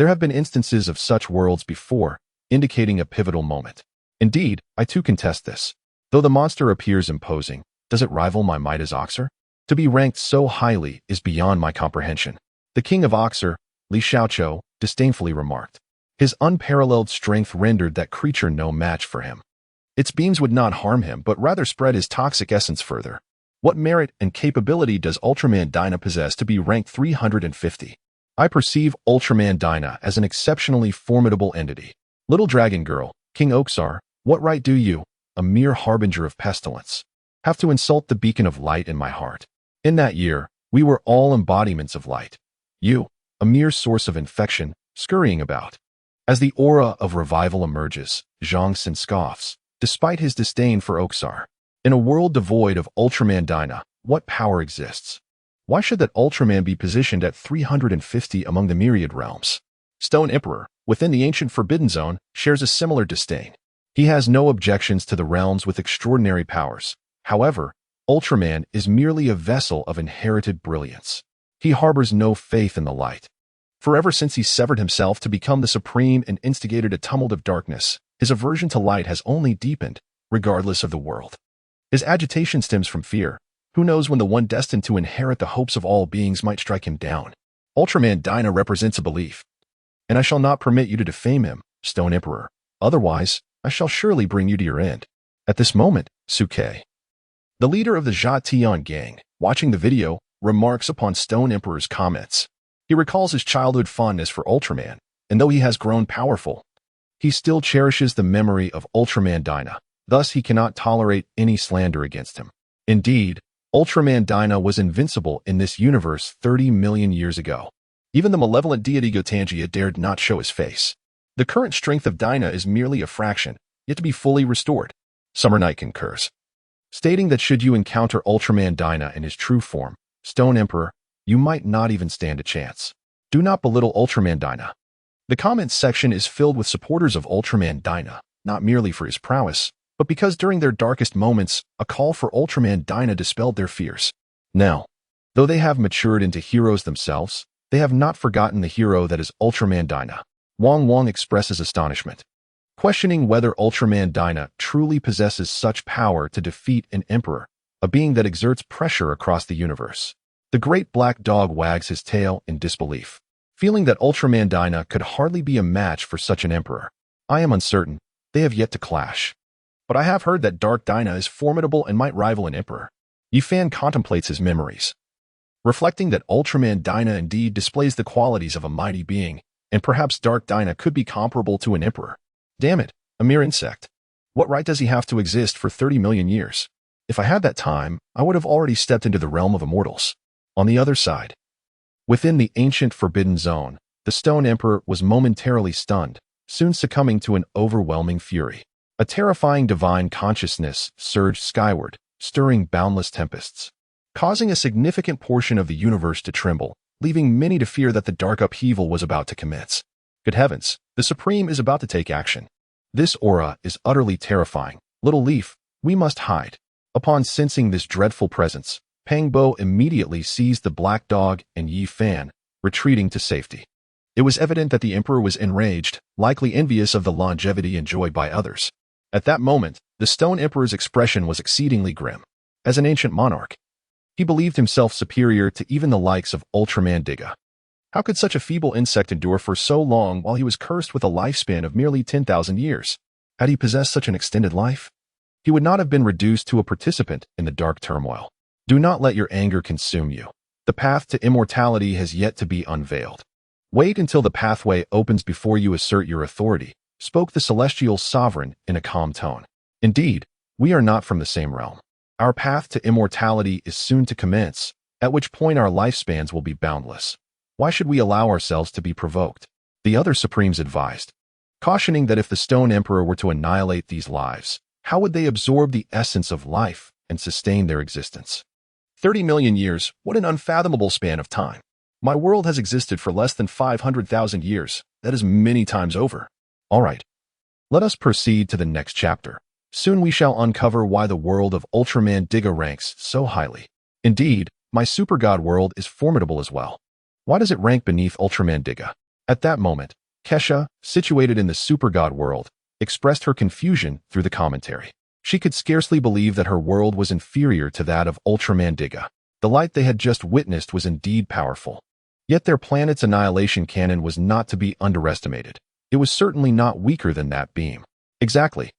There have been instances of such worlds before, indicating a pivotal moment. Indeed, I too contest this. Though the monster appears imposing, does it rival my might as Oxer? To be ranked so highly is beyond my comprehension. The king of Oxer, Li Xiaoqiu, disdainfully remarked. His unparalleled strength rendered that creature no match for him. Its beams would not harm him, but rather spread his toxic essence further. What merit and capability does Ultraman Dyna possess to be ranked 350? I perceive Ultraman Dyna as an exceptionally formidable entity. Little dragon girl, King Oxar, what right do you, a mere harbinger of pestilence, have to insult the beacon of light in my heart? In that year, we were all embodiments of light. You, a mere source of infection, scurrying about. As the aura of revival emerges, Zhang Xin scoffs, despite his disdain for Oxar. In a world devoid of Ultraman Dyna, what power exists? Why should that Ultraman be positioned at 350 among the myriad realms? Stone Emperor, within the ancient Forbidden Zone, shares a similar disdain. He has no objections to the realms with extraordinary powers. However, Ultraman is merely a vessel of inherited brilliance. He harbors no faith in the light. For ever since he severed himself to become the supreme and instigated a tumult of darkness, his aversion to light has only deepened, regardless of the world. His agitation stems from fear. Who knows when the one destined to inherit the hopes of all beings might strike him down? Ultraman Dyna represents a belief, and I shall not permit you to defame him, Stone Emperor. Otherwise, I shall surely bring you to your end. At this moment, Suke, the leader of the Xiao Tian gang, watching the video, remarks upon Stone Emperor's comments. He recalls his childhood fondness for Ultraman, and though he has grown powerful, he still cherishes the memory of Ultraman Dyna. Thus, he cannot tolerate any slander against him. Indeed, Ultraman Dyna was invincible in this universe 30 million years ago. Even the malevolent deity Gotangia dared not show his face. The current strength of Dyna is merely a fraction, yet to be fully restored. Summer Knight concurs, stating that should you encounter Ultraman Dyna in his true form, Stone Emperor, you might not even stand a chance. Do not belittle Ultraman Dyna. The comments section is filled with supporters of Ultraman Dyna, not merely for his prowess, but because during their darkest moments, a call for Ultraman Dyna dispelled their fears. Now, though they have matured into heroes themselves, they have not forgotten the hero that is Ultraman Dyna. Wang expresses astonishment, questioning whether Ultraman Dyna truly possesses such power to defeat an emperor, a being that exerts pressure across the universe. The great black dog wags his tail in disbelief, feeling that Ultraman Dyna could hardly be a match for such an emperor. I am uncertain. They have yet to clash. But I have heard that Dark Dyna is formidable and might rival an emperor. Yifan contemplates his memories, reflecting that Ultraman Dyna indeed displays the qualities of a mighty being, and perhaps Dark Dyna could be comparable to an emperor. Damn it, a mere insect. What right does he have to exist for 30 million years? If I had that time, I would have already stepped into the realm of immortals. On the other side, within the ancient Forbidden Zone, the Stone Emperor was momentarily stunned, soon succumbing to an overwhelming fury. A terrifying divine consciousness surged skyward, stirring boundless tempests, causing a significant portion of the universe to tremble, leaving many to fear that the dark upheaval was about to commence. Good heavens, the Supreme is about to take action. This aura is utterly terrifying. Little Leaf, we must hide. Upon sensing this dreadful presence, Pangbo immediately seized the black dog and Yi Fan, retreating to safety. It was evident that the Emperor was enraged, likely envious of the longevity enjoyed by others. At that moment, the Stone Emperor's expression was exceedingly grim. As an ancient monarch, he believed himself superior to even the likes of Ultraman Tiga. How could such a feeble insect endure for so long while he was cursed with a lifespan of merely 10,000 years? Had he possessed such an extended life, he would not have been reduced to a participant in the dark turmoil. Do not let your anger consume you. The path to immortality has yet to be unveiled. Wait until the pathway opens before you assert your authority, spoke the celestial sovereign in a calm tone. Indeed, we are not from the same realm. Our path to immortality is soon to commence, at which point our lifespans will be boundless. Why should we allow ourselves to be provoked? The other supremes advised, cautioning that if the Stone Emperor were to annihilate these lives, how would they absorb the essence of life and sustain their existence? 30 million years, what an unfathomable span of time. My world has existed for less than 500,000 years. That is many times over. All right, let us proceed to the next chapter. Soon we shall uncover why the world of Ultraman Tiga ranks so highly. Indeed, my super god world is formidable as well. Why does it rank beneath Ultraman Tiga? At that moment, Kesha, situated in the super god world, expressed her confusion through the commentary. She could scarcely believe that her world was inferior to that of Ultraman Tiga. The light they had just witnessed was indeed powerful. Yet their planet's annihilation cannon was not to be underestimated. It was certainly not weaker than that beam. Exactly.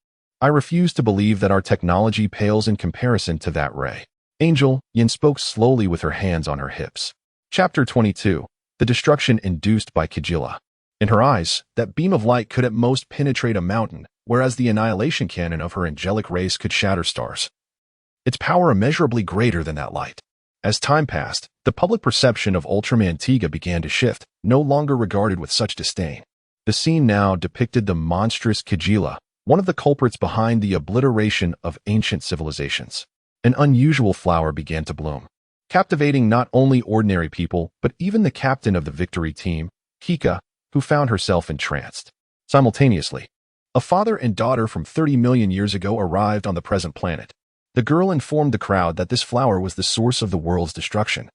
I refuse to believe that our technology pales in comparison to that ray. Angel, Yin spoke slowly with her hands on her hips. Chapter 22. The destruction induced by Kajila. In her eyes, that beam of light could at most penetrate a mountain, whereas the annihilation cannon of her angelic race could shatter stars. Its power immeasurably greater than that light. As time passed, the public perception of Ultraman Tiga began to shift, no longer regarded with such disdain. The scene now depicted the monstrous Kajila, one of the culprits behind the obliteration of ancient civilizations. An unusual flower began to bloom, captivating not only ordinary people, but even the captain of the victory team, Kika, who found herself entranced. Simultaneously, a father and daughter from 30 million years ago arrived on the present planet. The girl informed the crowd that this flower was the source of the world's destruction,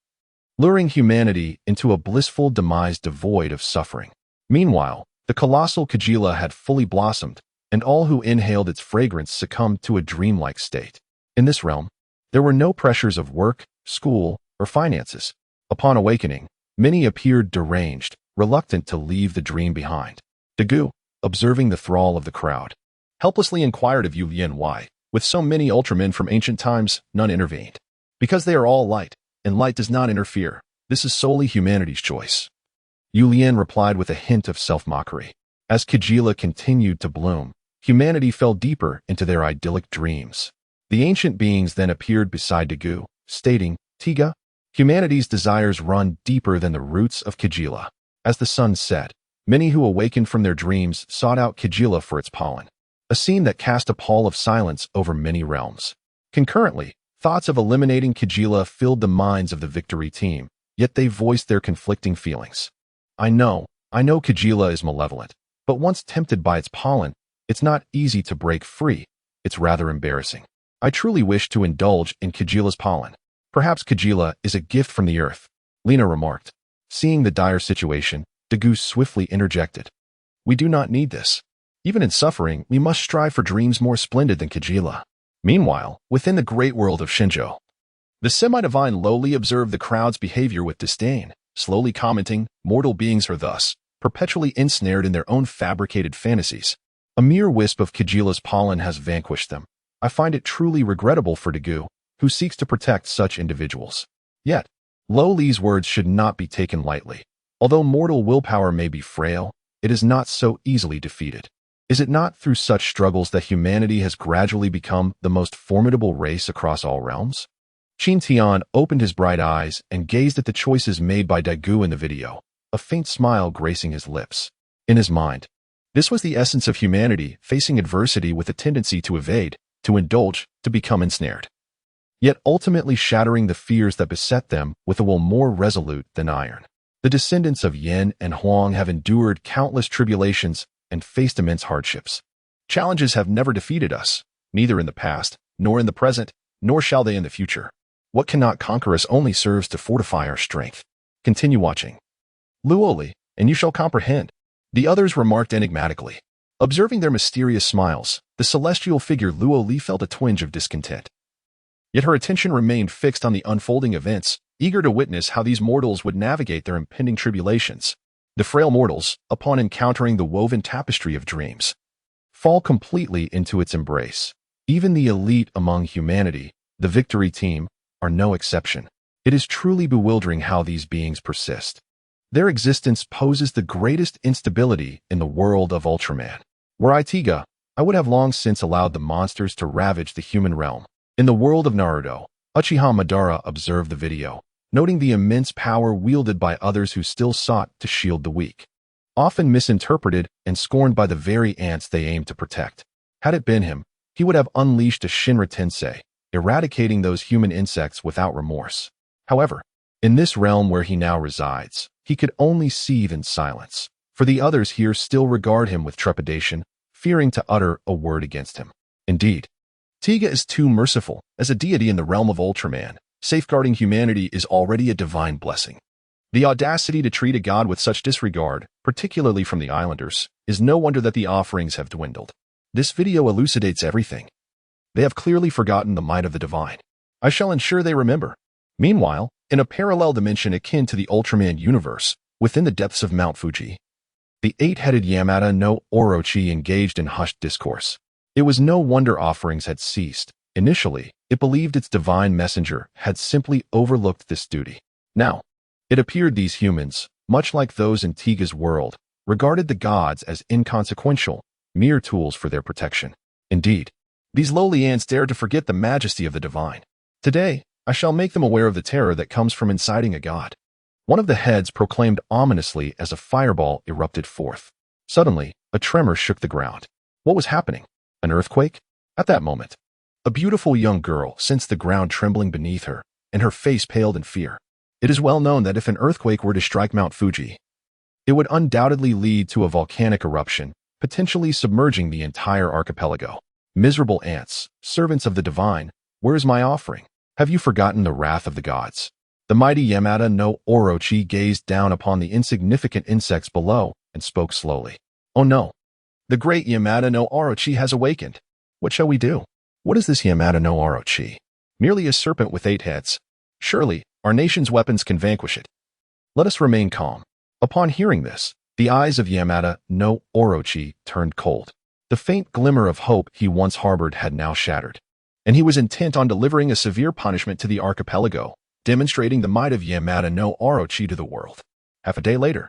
luring humanity into a blissful demise devoid of suffering. Meanwhile, the colossal Kajila had fully blossomed, and all who inhaled its fragrance succumbed to a dreamlike state. In this realm, there were no pressures of work, school, or finances. Upon awakening, many appeared deranged, reluctant to leave the dream behind. Dou, observing the thrall of the crowd, helplessly inquired of Yu Lian why, with so many Ultramen from ancient times, none intervened. Because they are all light, and light does not interfere. This is solely humanity's choice. Yu Lian replied with a hint of self-mockery. As Kajila continued to bloom, humanity fell deeper into their idyllic dreams. The ancient beings then appeared beside Dou, stating, Tiga, humanity's desires run deeper than the roots of Kajila. As the sun set, many who awakened from their dreams sought out Kajila for its pollen, a scene that cast a pall of silence over many realms. Concurrently, thoughts of eliminating Kajila filled the minds of the victory team, yet they voiced their conflicting feelings. I know Kajila is malevolent, but once tempted by its pollen, it's not easy to break free. It's rather embarrassing. I truly wish to indulge in Kajila's pollen. Perhaps Kajila is a gift from the earth, Lena remarked. Seeing the dire situation, Dou swiftly interjected. We do not need this. Even in suffering, we must strive for dreams more splendid than Kajila. Meanwhile, within the great world of Shenzhou, the semi-divine lowly observed the crowd's behavior with disdain, slowly commenting, mortal beings are thus perpetually ensnared in their own fabricated fantasies. A mere wisp of Kajila's pollen has vanquished them. I find it truly regrettable for Dou, who seeks to protect such individuals. Yet, Lo Li's words should not be taken lightly. Although mortal willpower may be frail, it is not so easily defeated. Is it not through such struggles that humanity has gradually become the most formidable race across all realms? Qin Tian opened his bright eyes and gazed at the choices made by Dou in the video, a faint smile gracing his lips. In his mind, this was the essence of humanity facing adversity with a tendency to evade, to indulge, to become ensnared, yet ultimately shattering the fears that beset them with a will more resolute than iron. The descendants of Yin and Huang have endured countless tribulations and faced immense hardships. Challenges have never defeated us, neither in the past, nor in the present, nor shall they in the future. What cannot conquer us only serves to fortify our strength. Continue watching. Luoli, and you shall comprehend. The others remarked enigmatically. Observing their mysterious smiles, the celestial figure Luoli felt a twinge of discontent. Yet her attention remained fixed on the unfolding events, eager to witness how these mortals would navigate their impending tribulations. The frail mortals, upon encountering the woven tapestry of dreams, fall completely into its embrace. Even the elite among humanity, the victory team, are no exception. It is truly bewildering how these beings persist. Their existence poses the greatest instability in the world of Ultraman. Were I Tiga, I would have long since allowed the monsters to ravage the human realm. In the world of Naruto, Uchiha Madara observed the video, noting the immense power wielded by others who still sought to shield the weak. Often misinterpreted and scorned by the very ants they aimed to protect. Had it been him, he would have unleashed a Shinra Tensei, eradicating those human insects without remorse. However, in this realm where he now resides, he could only seethe in silence, for the others here still regard him with trepidation, fearing to utter a word against him. Indeed, Tiga is too merciful. As a deity in the realm of Ultraman, safeguarding humanity is already a divine blessing. The audacity to treat a god with such disregard, particularly from the islanders, is no wonder that the offerings have dwindled. This video elucidates everything. They have clearly forgotten the might of the divine. I shall ensure they remember. Meanwhile, in a parallel dimension akin to the Ultraman universe, within the depths of Mount Fuji, the eight-headed Yamada no Orochi engaged in hushed discourse. It was no wonder offerings had ceased. Initially, it believed its divine messenger had simply overlooked this duty. Now, it appeared these humans, much like those in Tiga's world, regarded the gods as inconsequential, mere tools for their protection. Indeed, these lowly ants dared to forget the majesty of the divine. Today, I shall make them aware of the terror that comes from inciting a god. One of the heads proclaimed ominously as a fireball erupted forth. Suddenly, a tremor shook the ground. What was happening? An earthquake? At that moment, a beautiful young girl sensed the ground trembling beneath her, and her face paled in fear. It is well known that if an earthquake were to strike Mount Fuji, it would undoubtedly lead to a volcanic eruption, potentially submerging the entire archipelago. Miserable ants, servants of the divine, where is my offering? Have you forgotten the wrath of the gods? The mighty Yamada no Orochi gazed down upon the insignificant insects below and spoke slowly. Oh no! The great Yamada no Orochi has awakened. What shall we do? What is this Yamada no Orochi? Merely a serpent with 8 heads. Surely, our nation's weapons can vanquish it. Let us remain calm. Upon hearing this, the eyes of Yamada no Orochi turned cold. The faint glimmer of hope he once harbored had now shattered, and he was intent on delivering a severe punishment to the archipelago, demonstrating the might of Yamada no Orochi to the world. Half a day later,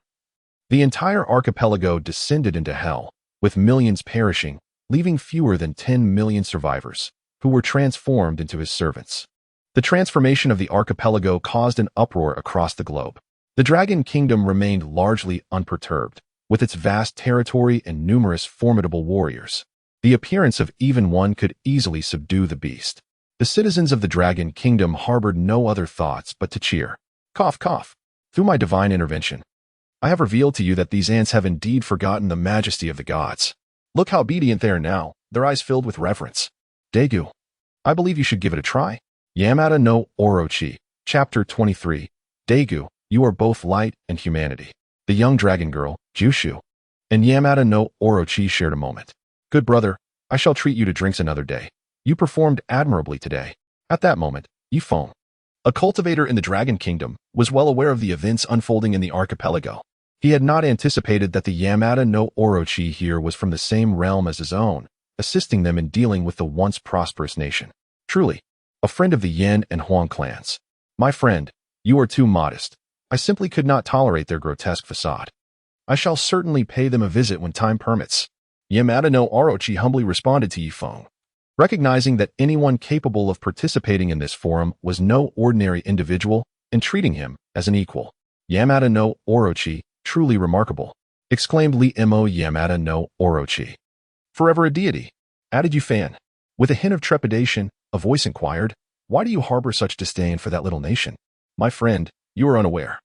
the entire archipelago descended into hell, with millions perishing, leaving fewer than 10 million survivors, who were transformed into his servants. The transformation of the archipelago caused an uproar across the globe. The Dragon Kingdom remained largely unperturbed, with its vast territory and numerous formidable warriors. The appearance of even one could easily subdue the beast. The citizens of the Dragon Kingdom harbored no other thoughts but to cheer. Cough, cough. Through my divine intervention, I have revealed to you that these ants have indeed forgotten the majesty of the gods. Look how obedient they are now, their eyes filled with reverence. Daegu, I believe you should give it a try. Yamada no Orochi, Chapter 23. Daegu, you are both light and humanity. The young dragon girl, Jushu, and Yamada no Orochi shared a moment. Good brother, I shall treat you to drinks another day. You performed admirably today. At that moment, Xiao Feng, a cultivator in the Dragon Kingdom, was well aware of the events unfolding in the archipelago. He had not anticipated that the Yamada no Orochi here was from the same realm as his own, assisting them in dealing with the once prosperous nation. Truly, a friend of the Yin and Huang clans. My friend, you are too modest. I simply could not tolerate their grotesque facade. I shall certainly pay them a visit when time permits. Yamada no Orochi humbly responded to Xiao Feng, recognizing that anyone capable of participating in this forum was no ordinary individual and treating him as an equal. Yamada no Orochi, truly remarkable, exclaimed Mo Yamada no Orochi. Forever a deity, added Xiao Feng. With a hint of trepidation, a voice inquired, why do you harbor such disdain for that little nation? My friend, you are unaware.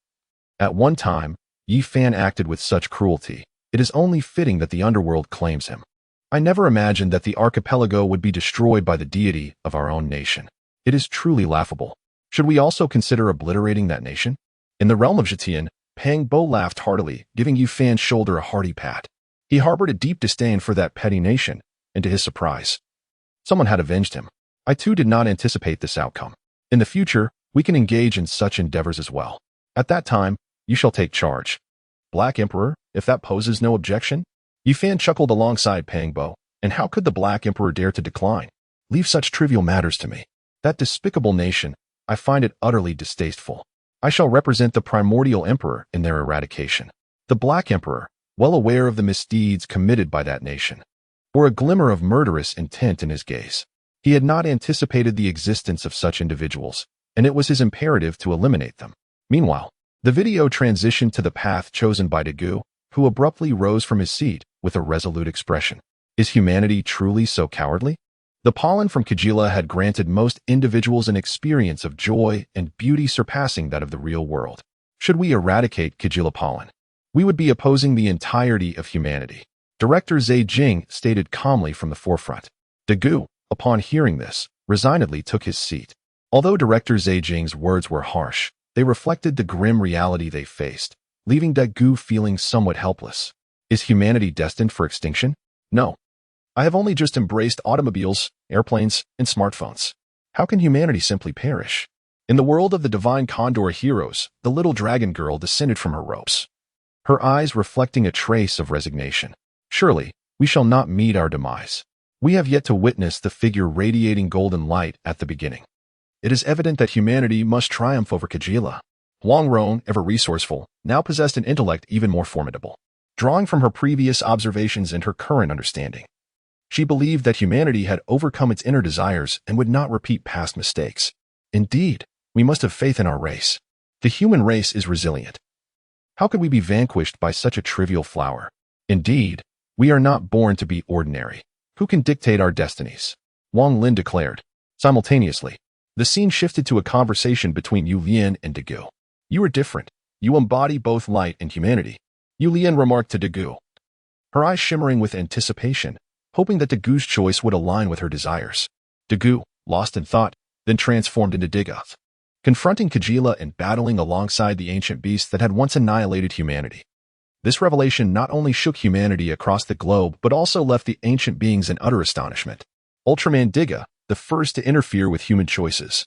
At one time, Xiao Feng acted with such cruelty. It is only fitting that the underworld claims him. I never imagined that the archipelago would be destroyed by the deity of our own nation. It is truly laughable. Should we also consider obliterating that nation? In the realm of Zhetian, Pang Bo laughed heartily, giving Xiao Feng's shoulder a hearty pat. He harbored a deep disdain for that petty nation, and to his surprise, someone had avenged him. I too did not anticipate this outcome. In the future, We can engage in such endeavors as well. At that time, you shall take charge. Black Emperor, if that poses no objection? Yifan chuckled alongside Pangbo, and how could the Black Emperor dare to decline? Leave such trivial matters to me. That despicable nation, I find it utterly distasteful. I shall represent the primordial emperor in their eradication. The Black Emperor, well aware of the misdeeds committed by that nation, bore a glimmer of murderous intent in his gaze. He had not anticipated the existence of such individuals, and it was his imperative to eliminate them. Meanwhile, the video transitioned to the path chosen by Dou, who abruptly rose from his seat with a resolute expression. Is humanity truly so cowardly? The pollen from Kajila had granted most individuals an experience of joy and beauty surpassing that of the real world. Should we eradicate Kajila pollen, we would be opposing the entirety of humanity. Director Zhe Jing stated calmly from the forefront. Dou, upon hearing this, resignedly took his seat. Although Director Zhe Jing's words were harsh, they reflected the grim reality they faced, leaving Dou feeling somewhat helpless. Is humanity destined for extinction? No. I have only just embraced automobiles, airplanes, and smartphones. How can humanity simply perish? In the world of the divine condor heroes, the little dragon girl descended from her ropes, her eyes reflecting a trace of resignation. Surely, we shall not meet our demise. We have yet to witness the figure radiating golden light at the beginning. It is evident that humanity must triumph over Kajila. Huang Ron, ever resourceful, now possessed an intellect even more formidable. Drawing from her previous observations and her current understanding, she believed that humanity had overcome its inner desires and would not repeat past mistakes. Indeed, we must have faith in our race. The human race is resilient. How could we be vanquished by such a trivial flower? Indeed, we are not born to be ordinary. Who can dictate our destinies? Wang Lin declared. Simultaneously, the scene shifted to a conversation between Yu Lian and Dou. You are different. You embody both light and humanity, Yu Lian remarked to Dou, her eyes shimmering with anticipation, hoping that Dou's choice would align with her desires. Dou, lost in thought, then transformed into Tiga, confronting Kajila and battling alongside the ancient beast that had once annihilated humanity. This revelation not only shook humanity across the globe but also left the ancient beings in utter astonishment. Ultraman Tiga, the first to interfere with human choices,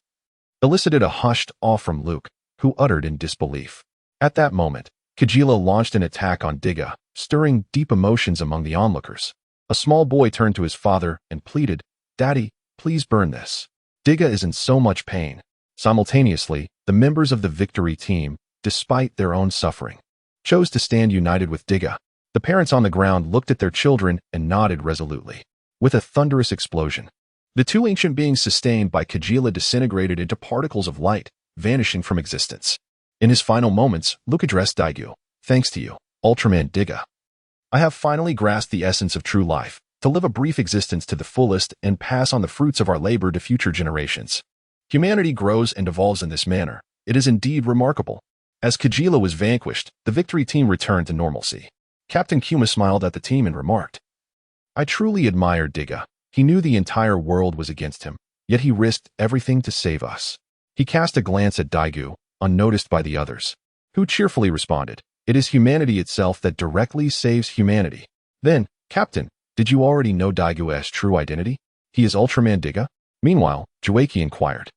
elicited a hushed awe from Luke, who uttered in disbelief. At that moment, Kajila launched an attack on Tiga, stirring deep emotions among the onlookers. A small boy turned to his father and pleaded, "Daddy, please burn this. Tiga is in so much pain." Simultaneously, the members of the victory team, despite their own suffering, chose to stand united with Tiga. The parents on the ground looked at their children and nodded resolutely. With a thunderous explosion, the two ancient beings sustained by Kajila disintegrated into particles of light, vanishing from existence. In his final moments, Luke addressed Dou. "Thanks to you, Ultraman Tiga, I have finally grasped the essence of true life, to live a brief existence to the fullest and pass on the fruits of our labor to future generations. Humanity grows and evolves in this manner. It is indeed remarkable." As Kajila was vanquished, the victory team returned to normalcy. Captain Kuma smiled at the team and remarked, "I truly admire Tiga. He knew the entire world was against him, yet he risked everything to save us." He cast a glance at Dou, unnoticed by the others, who cheerfully responded, "It is humanity itself that directly saves humanity." Then, "Captain, did you already know Dou's true identity? He is Ultraman Tiga?" Meanwhile, Jueki inquired,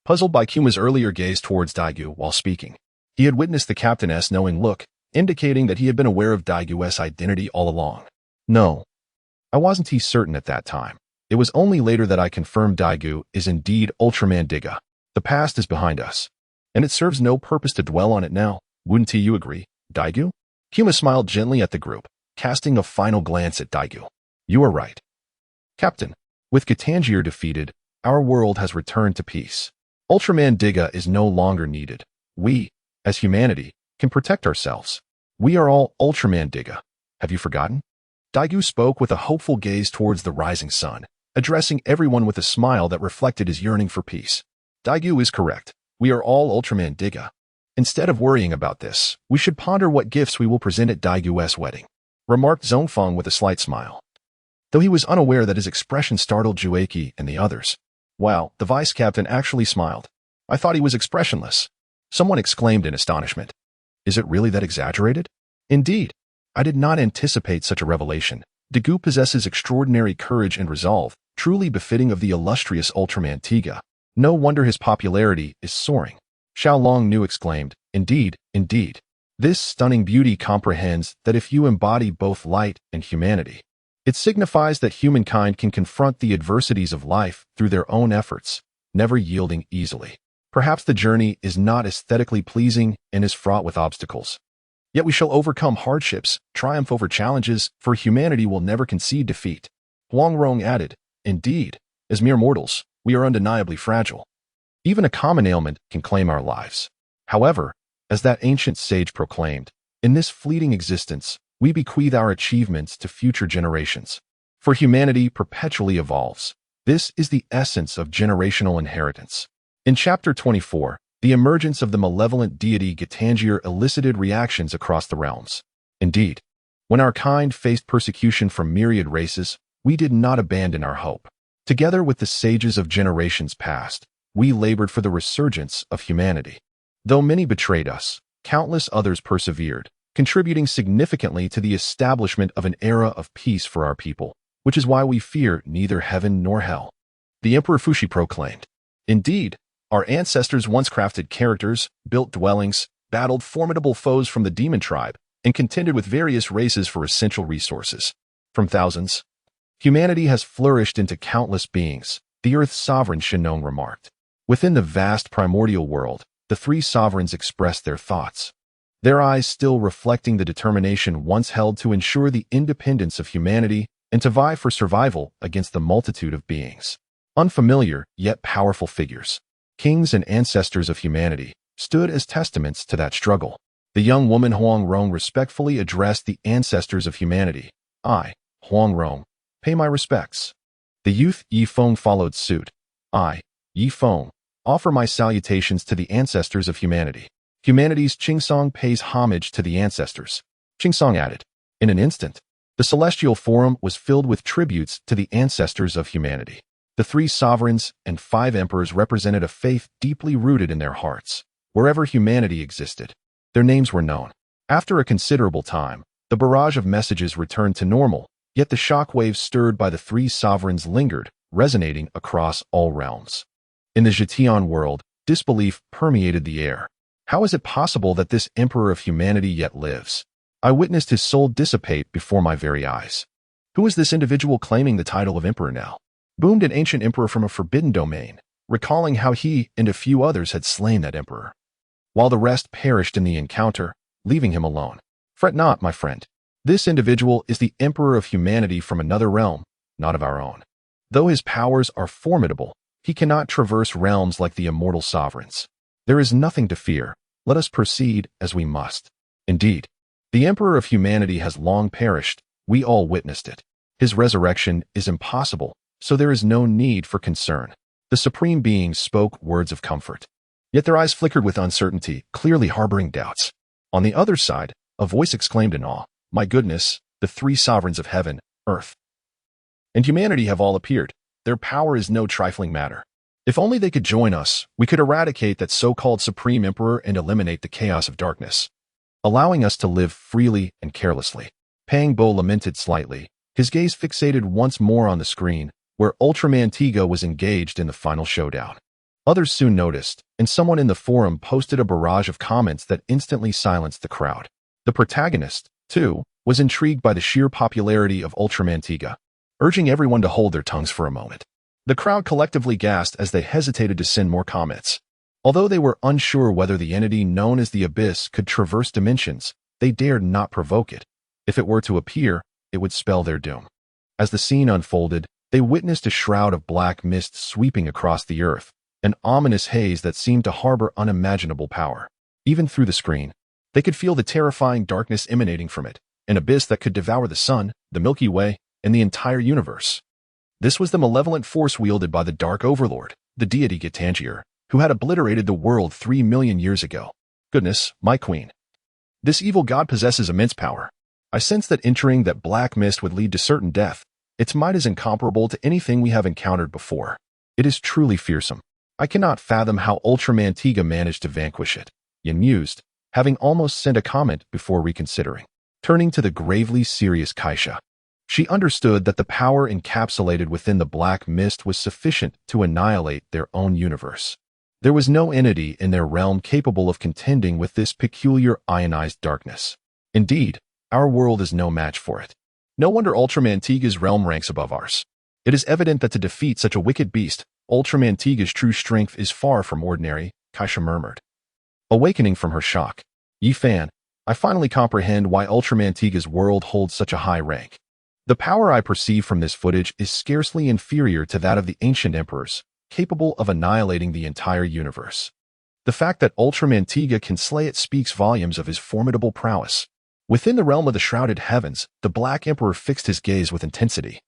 puzzled by Kuma's earlier gaze towards Dou while speaking. He had witnessed the captain's knowing look, indicating that he had been aware of Dou's identity all along. "No, I wasn't certain at that time. It was only later that I confirmed Dou is indeed Ultraman Tiga. The past is behind us, and it serves no purpose to dwell on it now. Wouldn't you agree, Dou?" Kuma smiled gently at the group, casting a final glance at Dou. "You are right. Captain, with Katangier defeated, our world has returned to peace. Ultraman Tiga is no longer needed. We, as humanity, can protect ourselves. We are all Ultraman Tiga. Have you forgotten?" Dou spoke with a hopeful gaze towards the rising sun, addressing everyone with a smile that reflected his yearning for peace. "Dou is correct. We are all Ultraman Tiga. Instead of worrying about this, we should ponder what gifts we will present at Dou's wedding," remarked Zhongfeng with a slight smile, though he was unaware that his expression startled Jueki and the others. Wow, the vice captain actually smiled. "I thought he was expressionless." Someone exclaimed in astonishment. "Is it really that exaggerated?" "Indeed, I did not anticipate such a revelation. Dou possesses extraordinary courage and resolve, truly befitting of the illustrious Ultraman Tiga." No wonder his popularity is soaring. Xiao Long Nu exclaimed, "Indeed, indeed. This stunning beauty comprehends that if you embody both light and humanity, it signifies that humankind can confront the adversities of life through their own efforts, never yielding easily. Perhaps the journey is not aesthetically pleasing and is fraught with obstacles. Yet we shall overcome hardships, triumph over challenges, for humanity will never concede defeat." Huang Rong added, "Indeed, as mere mortals, we are undeniably fragile. Even a common ailment can claim our lives. However, as that ancient sage proclaimed, in this fleeting existence, we bequeath our achievements to future generations. For humanity perpetually evolves. This is the essence of generational inheritance." In Chapter 24, the emergence of the malevolent deity Gitanjir elicited reactions across the realms. Indeed, when our kind faced persecution from myriad races, we did not abandon our hope. Together with the sages of generations past, we labored for the resurgence of humanity. Though many betrayed us, countless others persevered, contributing significantly to the establishment of an era of peace for our people, which is why we fear neither heaven nor hell. The Emperor Fuxi proclaimed, "Indeed, our ancestors once crafted characters, built dwellings, battled formidable foes from the demon tribe, and contended with various races for essential resources. From thousands, humanity has flourished into countless beings," the Earth's sovereign Shenong remarked. Within the vast primordial world, the three sovereigns expressed their thoughts, their eyes still reflecting the determination once held to ensure the independence of humanity and to vie for survival against the multitude of beings. Unfamiliar, yet powerful figures, kings and ancestors of humanity, stood as testaments to that struggle. The young woman Huang Rong respectfully addressed the ancestors of humanity. "I, Huang Rong, pay my respects." The youth Yi Feng followed suit. "I, Yi Feng, offer my salutations to the ancestors of humanity." Humanity's Qingsong pays homage to the ancestors. Qingsong added. In an instant, the celestial forum was filled with tributes to the ancestors of humanity. The three sovereigns and 5 emperors represented a faith deeply rooted in their hearts. Wherever humanity existed, their names were known. After a considerable time, the barrage of messages returned to normal, yet the shockwaves stirred by the three sovereigns lingered, resonating across all realms. In the Zhetian world, disbelief permeated the air. How is it possible that this emperor of humanity yet lives? I witnessed his soul dissipate before my very eyes. Who is this individual claiming the title of emperor now? Boomed an ancient emperor from a forbidden domain, recalling how he and a few others had slain that emperor, while the rest perished in the encounter, leaving him alone. Fret not, my friend. This individual is the emperor of humanity from another realm, not of our own. Though his powers are formidable, he cannot traverse realms like the immortal sovereigns. There is nothing to fear. Let us proceed as we must. Indeed, the emperor of humanity has long perished. We all witnessed it. His resurrection is impossible, so there is no need for concern. The supreme beings spoke words of comfort. Yet their eyes flickered with uncertainty, clearly harboring doubts. On the other side, a voice exclaimed in awe, "My goodness, the three sovereigns of heaven, earth, and humanity have all appeared. Their power is no trifling matter. If only they could join us, we could eradicate that so-called supreme emperor and eliminate the chaos of darkness, allowing us to live freely and carelessly." Pang Bo lamented slightly, his gaze fixated once more on the screen, where Ultraman Tiga was engaged in the final showdown. Others soon noticed, and someone in the forum posted a barrage of comments that instantly silenced the crowd. The protagonist, too, was intrigued by the sheer popularity of Ultraman Tiga, urging everyone to hold their tongues for a moment. The crowd collectively gasped as they hesitated to send more comments. Although they were unsure whether the entity known as the Abyss could traverse dimensions, they dared not provoke it. If it were to appear, it would spell their doom. As the scene unfolded, they witnessed a shroud of black mist sweeping across the earth, an ominous haze that seemed to harbor unimaginable power. Even through the screen, they could feel the terrifying darkness emanating from it, an abyss that could devour the sun, the Milky Way, and the entire universe. This was the malevolent force wielded by the Dark Overlord, the deity Gitanjir, who had obliterated the world 3 million years ago. Goodness, my queen. This evil god possesses immense power. I sense that entering that black mist would lead to certain death. Its might is incomparable to anything we have encountered before. It is truly fearsome. I cannot fathom how Ultraman Tiga managed to vanquish it. Yin mused, having almost sent a comment before reconsidering. Turning to the gravely serious Kaisha. She understood that the power encapsulated within the black mist was sufficient to annihilate their own universe. There was no entity in their realm capable of contending with this peculiar ionized darkness. Indeed, our world is no match for it. No wonder Ultraman Tiga's realm ranks above ours. It is evident that to defeat such a wicked beast, Ultraman Tiga's true strength is far from ordinary, Kaisha murmured. Awakening from her shock. Yi Fan, I finally comprehend why Ultraman Tiga's world holds such a high rank. The power I perceive from this footage is scarcely inferior to that of the ancient emperors, capable of annihilating the entire universe. The fact that Ultraman Tiga can slay it speaks volumes of his formidable prowess. Within the realm of the shrouded heavens, the Black Emperor fixed his gaze with intensity,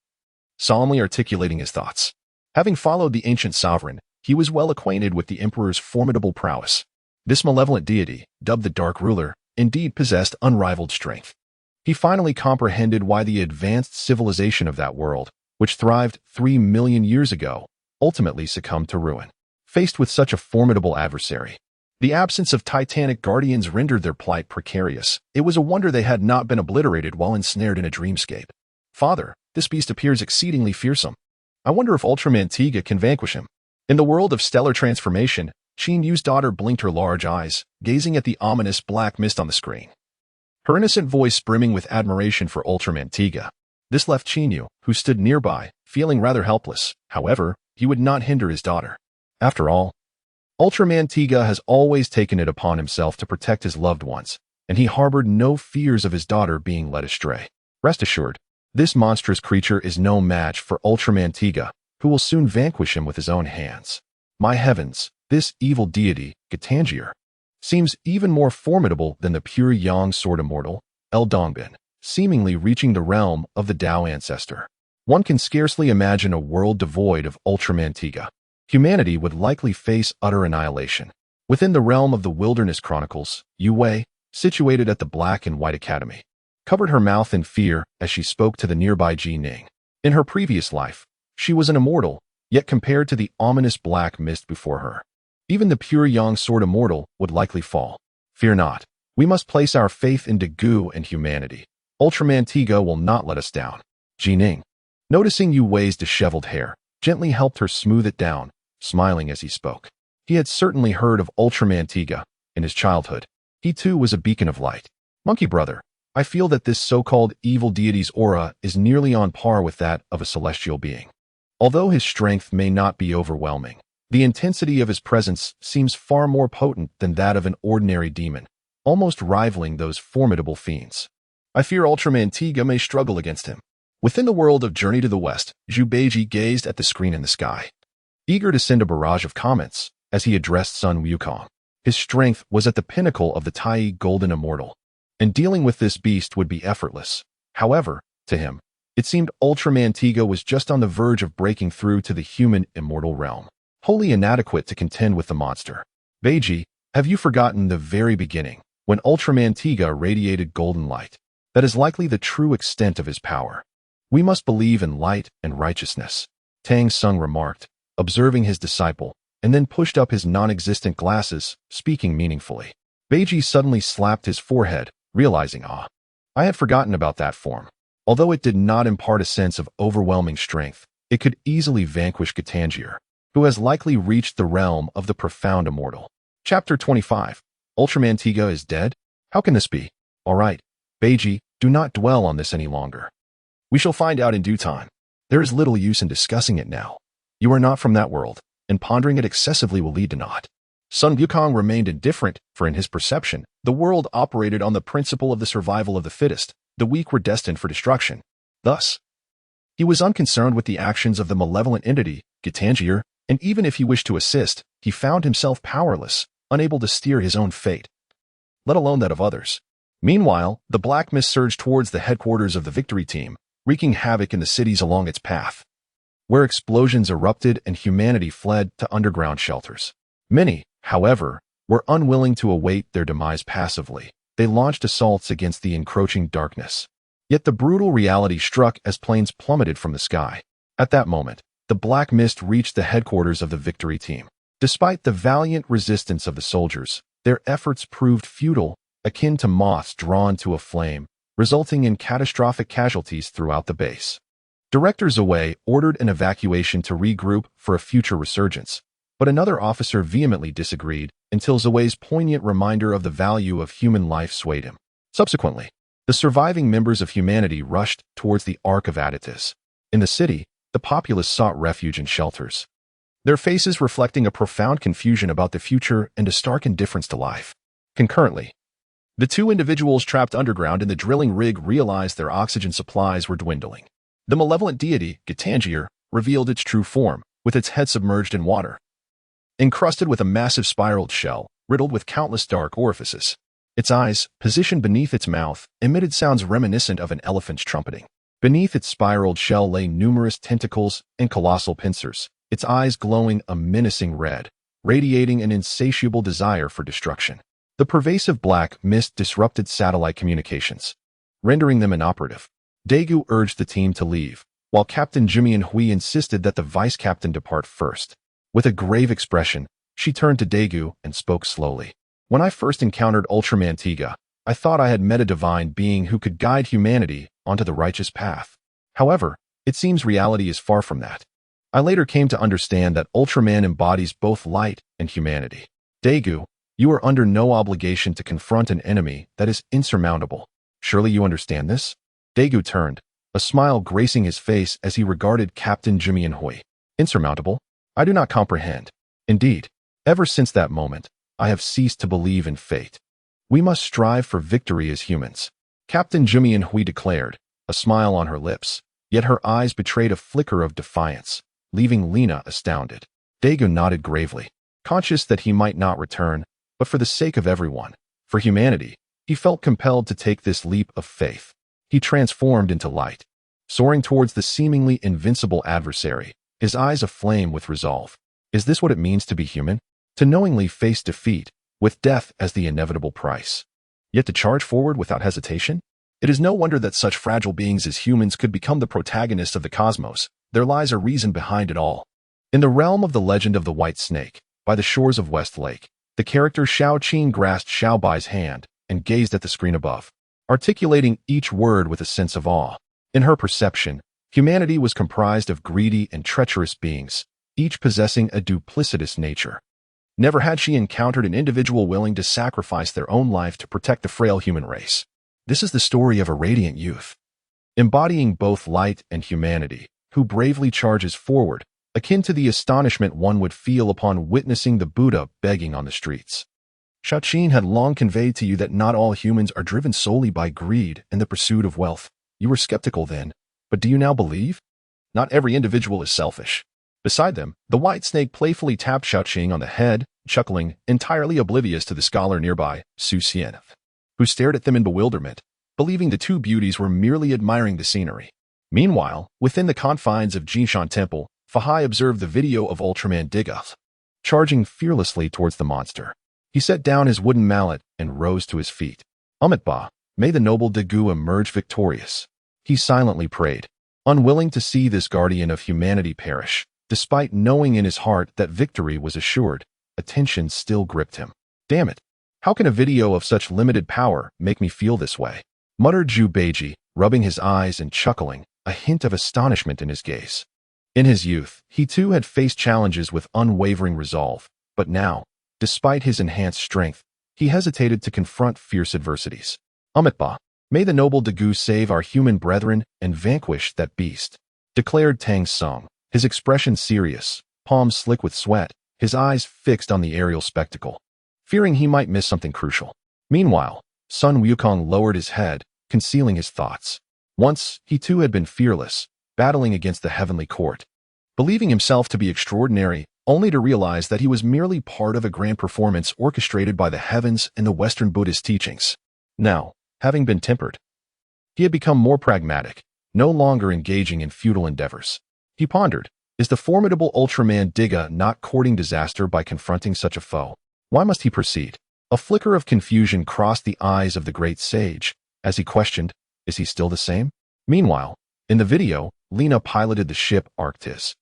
solemnly articulating his thoughts. Having followed the ancient sovereign, he was well acquainted with the emperor's formidable prowess. This malevolent deity, dubbed the Dark Ruler, indeed possessed unrivaled strength. He finally comprehended why the advanced civilization of that world, which thrived 3 million years ago, ultimately succumbed to ruin. Faced with such a formidable adversary, the absence of titanic guardians rendered their plight precarious. It was a wonder they had not been obliterated while ensnared in a dreamscape. Father, this beast appears exceedingly fearsome. I wonder if Ultraman Tiga can vanquish him. In the world of stellar transformation, Qin Yu's daughter blinked her large eyes, gazing at the ominous black mist on the screen. Her innocent voice brimming with admiration for Ultraman Tiga. This left Qin Yu, who stood nearby, feeling rather helpless. However, he would not hinder his daughter. After all, Ultraman Tiga has always taken it upon himself to protect his loved ones, and he harbored no fears of his daughter being led astray. Rest assured, this monstrous creature is no match for Ultraman Tiga, who will soon vanquish him with his own hands. My heavens, this evil deity, Gitangier, seems even more formidable than the pure Yang Sword Immortal, El Dongbin, seemingly reaching the realm of the Tao ancestor. One can scarcely imagine a world devoid of Ultraman Tiga. Humanity would likely face utter annihilation. Within the realm of the Wilderness Chronicles, Yu Wei, situated at the Black and White Academy, covered her mouth in fear as she spoke to the nearby Ji Ning. In her previous life, she was an immortal, yet compared to the ominous black mist before her, even the pure Yang Sword Immortal would likely fall. Fear not. We must place our faith in Douluo and humanity. Ultraman Tiga will not let us down. Ji Ning, noticing Yu Wei's disheveled hair, gently helped her smooth it down, smiling as he spoke. He had certainly heard of Ultraman Tiga in his childhood. He too was a beacon of light. Monkey brother, I feel that this so-called evil deity's aura is nearly on par with that of a celestial being. Although his strength may not be overwhelming, the intensity of his presence seems far more potent than that of an ordinary demon, almost rivaling those formidable fiends. I fear Ultraman Tiga may struggle against him. Within the world of Journey to the West, Zhu Beiji gazed at the screen in the sky, eager to send a barrage of comments as he addressed Sun Wukong. His strength was at the pinnacle of the Tai Golden Immortal, and dealing with this beast would be effortless. However, to him, it seemed Ultraman Tiga was just on the verge of breaking through to the human immortal realm, wholly inadequate to contend with the monster. Beiji, have you forgotten the very beginning, when Ultraman Tiga radiated golden light? That is likely the true extent of his power. We must believe in light and righteousness, Tang San remarked, observing his disciple, and then pushed up his non-existent glasses, speaking meaningfully. Beiji suddenly slapped his forehead, realizing, I had forgotten about that form. Although it did not impart a sense of overwhelming strength, it could easily vanquish Gitangier, who has likely reached the realm of the profound immortal. Chapter 25. Ultraman Tiga is dead? How can this be? All right, Beiji, do not dwell on this any longer. We shall find out in due time. There is little use in discussing it now. You are not from that world, and pondering it excessively will lead to naught. Sun Wukong remained indifferent, for in his perception, the world operated on the principle of the survival of the fittest. The weak were destined for destruction. Thus, he was unconcerned with the actions of the malevolent entity, Gitangier, and even if he wished to assist, he found himself powerless, unable to steer his own fate, let alone that of others. Meanwhile, the black mist surged towards the headquarters of the victory team, wreaking havoc in the cities along its path, where explosions erupted and humanity fled to underground shelters. Many, however, were unwilling to await their demise passively. They launched assaults against the encroaching darkness. Yet the brutal reality struck as planes plummeted from the sky. At that moment, the black mist reached the headquarters of the victory team. Despite the valiant resistance of the soldiers, their efforts proved futile, akin to moths drawn to a flame, resulting in catastrophic casualties throughout the base. Director Zouei ordered an evacuation to regroup for a future resurgence, but another officer vehemently disagreed until Zouei's poignant reminder of the value of human life swayed him. Subsequently, the surviving members of humanity rushed towards the Ark of Aditas. In the city, the populace sought refuge in shelters, their faces reflecting a profound confusion about the future and a stark indifference to life. Concurrently, the two individuals trapped underground in the drilling rig realized their oxygen supplies were dwindling. The malevolent deity, Gitangier, revealed its true form, with its head submerged in water, encrusted with a massive spiraled shell, riddled with countless dark orifices. Its eyes, positioned beneath its mouth, emitted sounds reminiscent of an elephant's trumpeting. Beneath its spiraled shell lay numerous tentacles and colossal pincers, its eyes glowing a menacing red, radiating an insatiable desire for destruction. The pervasive black mist disrupted satellite communications, rendering them inoperative. Daegu urged the team to leave, while Captain Jimian Hui insisted that the vice-captain depart first. With a grave expression, she turned to Daegu and spoke slowly. When I first encountered Ultraman Tiga, I thought I had met a divine being who could guide humanity onto the righteous path. However, it seems reality is far from that. I later came to understand that Ultraman embodies both light and humanity. Daegu, you are under no obligation to confront an enemy that is insurmountable. Surely you understand this? Daegu turned, a smile gracing his face as he regarded Captain Jimian Hui. Insurmountable? I do not comprehend. Indeed, ever since that moment, I have ceased to believe in fate. We must strive for victory as humans. Captain Jimian Hui declared, a smile on her lips, yet her eyes betrayed a flicker of defiance, leaving Lena astounded. Daegu nodded gravely, conscious that he might not return, but for the sake of everyone, for humanity, he felt compelled to take this leap of faith. He transformed into light, soaring towards the seemingly invincible adversary, his eyes aflame with resolve. Is this what it means to be human? To knowingly face defeat, with death as the inevitable price, yet to charge forward without hesitation? It is no wonder that such fragile beings as humans could become the protagonists of the cosmos. There lies a reason behind it all. In the realm of the legend of the White Snake, by the shores of West Lake, the character Shao Qin grasped Xiao Bai's hand and gazed at the screen above, articulating each word with a sense of awe. In her perception, humanity was comprised of greedy and treacherous beings, each possessing a duplicitous nature. Never had she encountered an individual willing to sacrifice their own life to protect the frail human race. This is the story of a radiant youth, embodying both light and humanity, who bravely charges forward, akin to the astonishment one would feel upon witnessing the Buddha begging on the streets. Shao Qin had long conveyed to you that not all humans are driven solely by greed and the pursuit of wealth. You were skeptical then, but do you now believe? Not every individual is selfish. Beside them, the White Snake playfully tapped Shao Qin on the head, chuckling, entirely oblivious to the scholar nearby, Su Xian, who stared at them in bewilderment, believing the two beauties were merely admiring the scenery. Meanwhile, within the confines of Jinshan Temple, Fahai observed the video of Ultraman Tiga, charging fearlessly towards the monster. He set down his wooden mallet and rose to his feet. Amitabha, may the noble Daegu emerge victorious. He silently prayed, unwilling to see this guardian of humanity perish. Despite knowing in his heart that victory was assured, a tension still gripped him. Damn it! How can a video of such limited power make me feel this way? Muttered Zhu Beiji, rubbing his eyes and chuckling, a hint of astonishment in his gaze. In his youth, he too had faced challenges with unwavering resolve, but now, despite his enhanced strength, he hesitated to confront fierce adversities. Amitabha, may the noble Daegu save our human brethren and vanquish that beast, declared Tang San, his expression serious, palms slick with sweat, his eyes fixed on the aerial spectacle, fearing he might miss something crucial. Meanwhile, Sun Wukong lowered his head, concealing his thoughts. Once, he too had been fearless, battling against the heavenly court, believing himself to be extraordinary, only to realize that he was merely part of a grand performance orchestrated by the heavens and the Western Buddhist teachings. Now, having been tempered, he had become more pragmatic, no longer engaging in futile endeavors. He pondered, is the formidable Ultraman Tiga not courting disaster by confronting such a foe? Why must he proceed? A flicker of confusion crossed the eyes of the great sage, as he questioned, is he still the same? Meanwhile, in the video, Lena piloted the ship Arctis,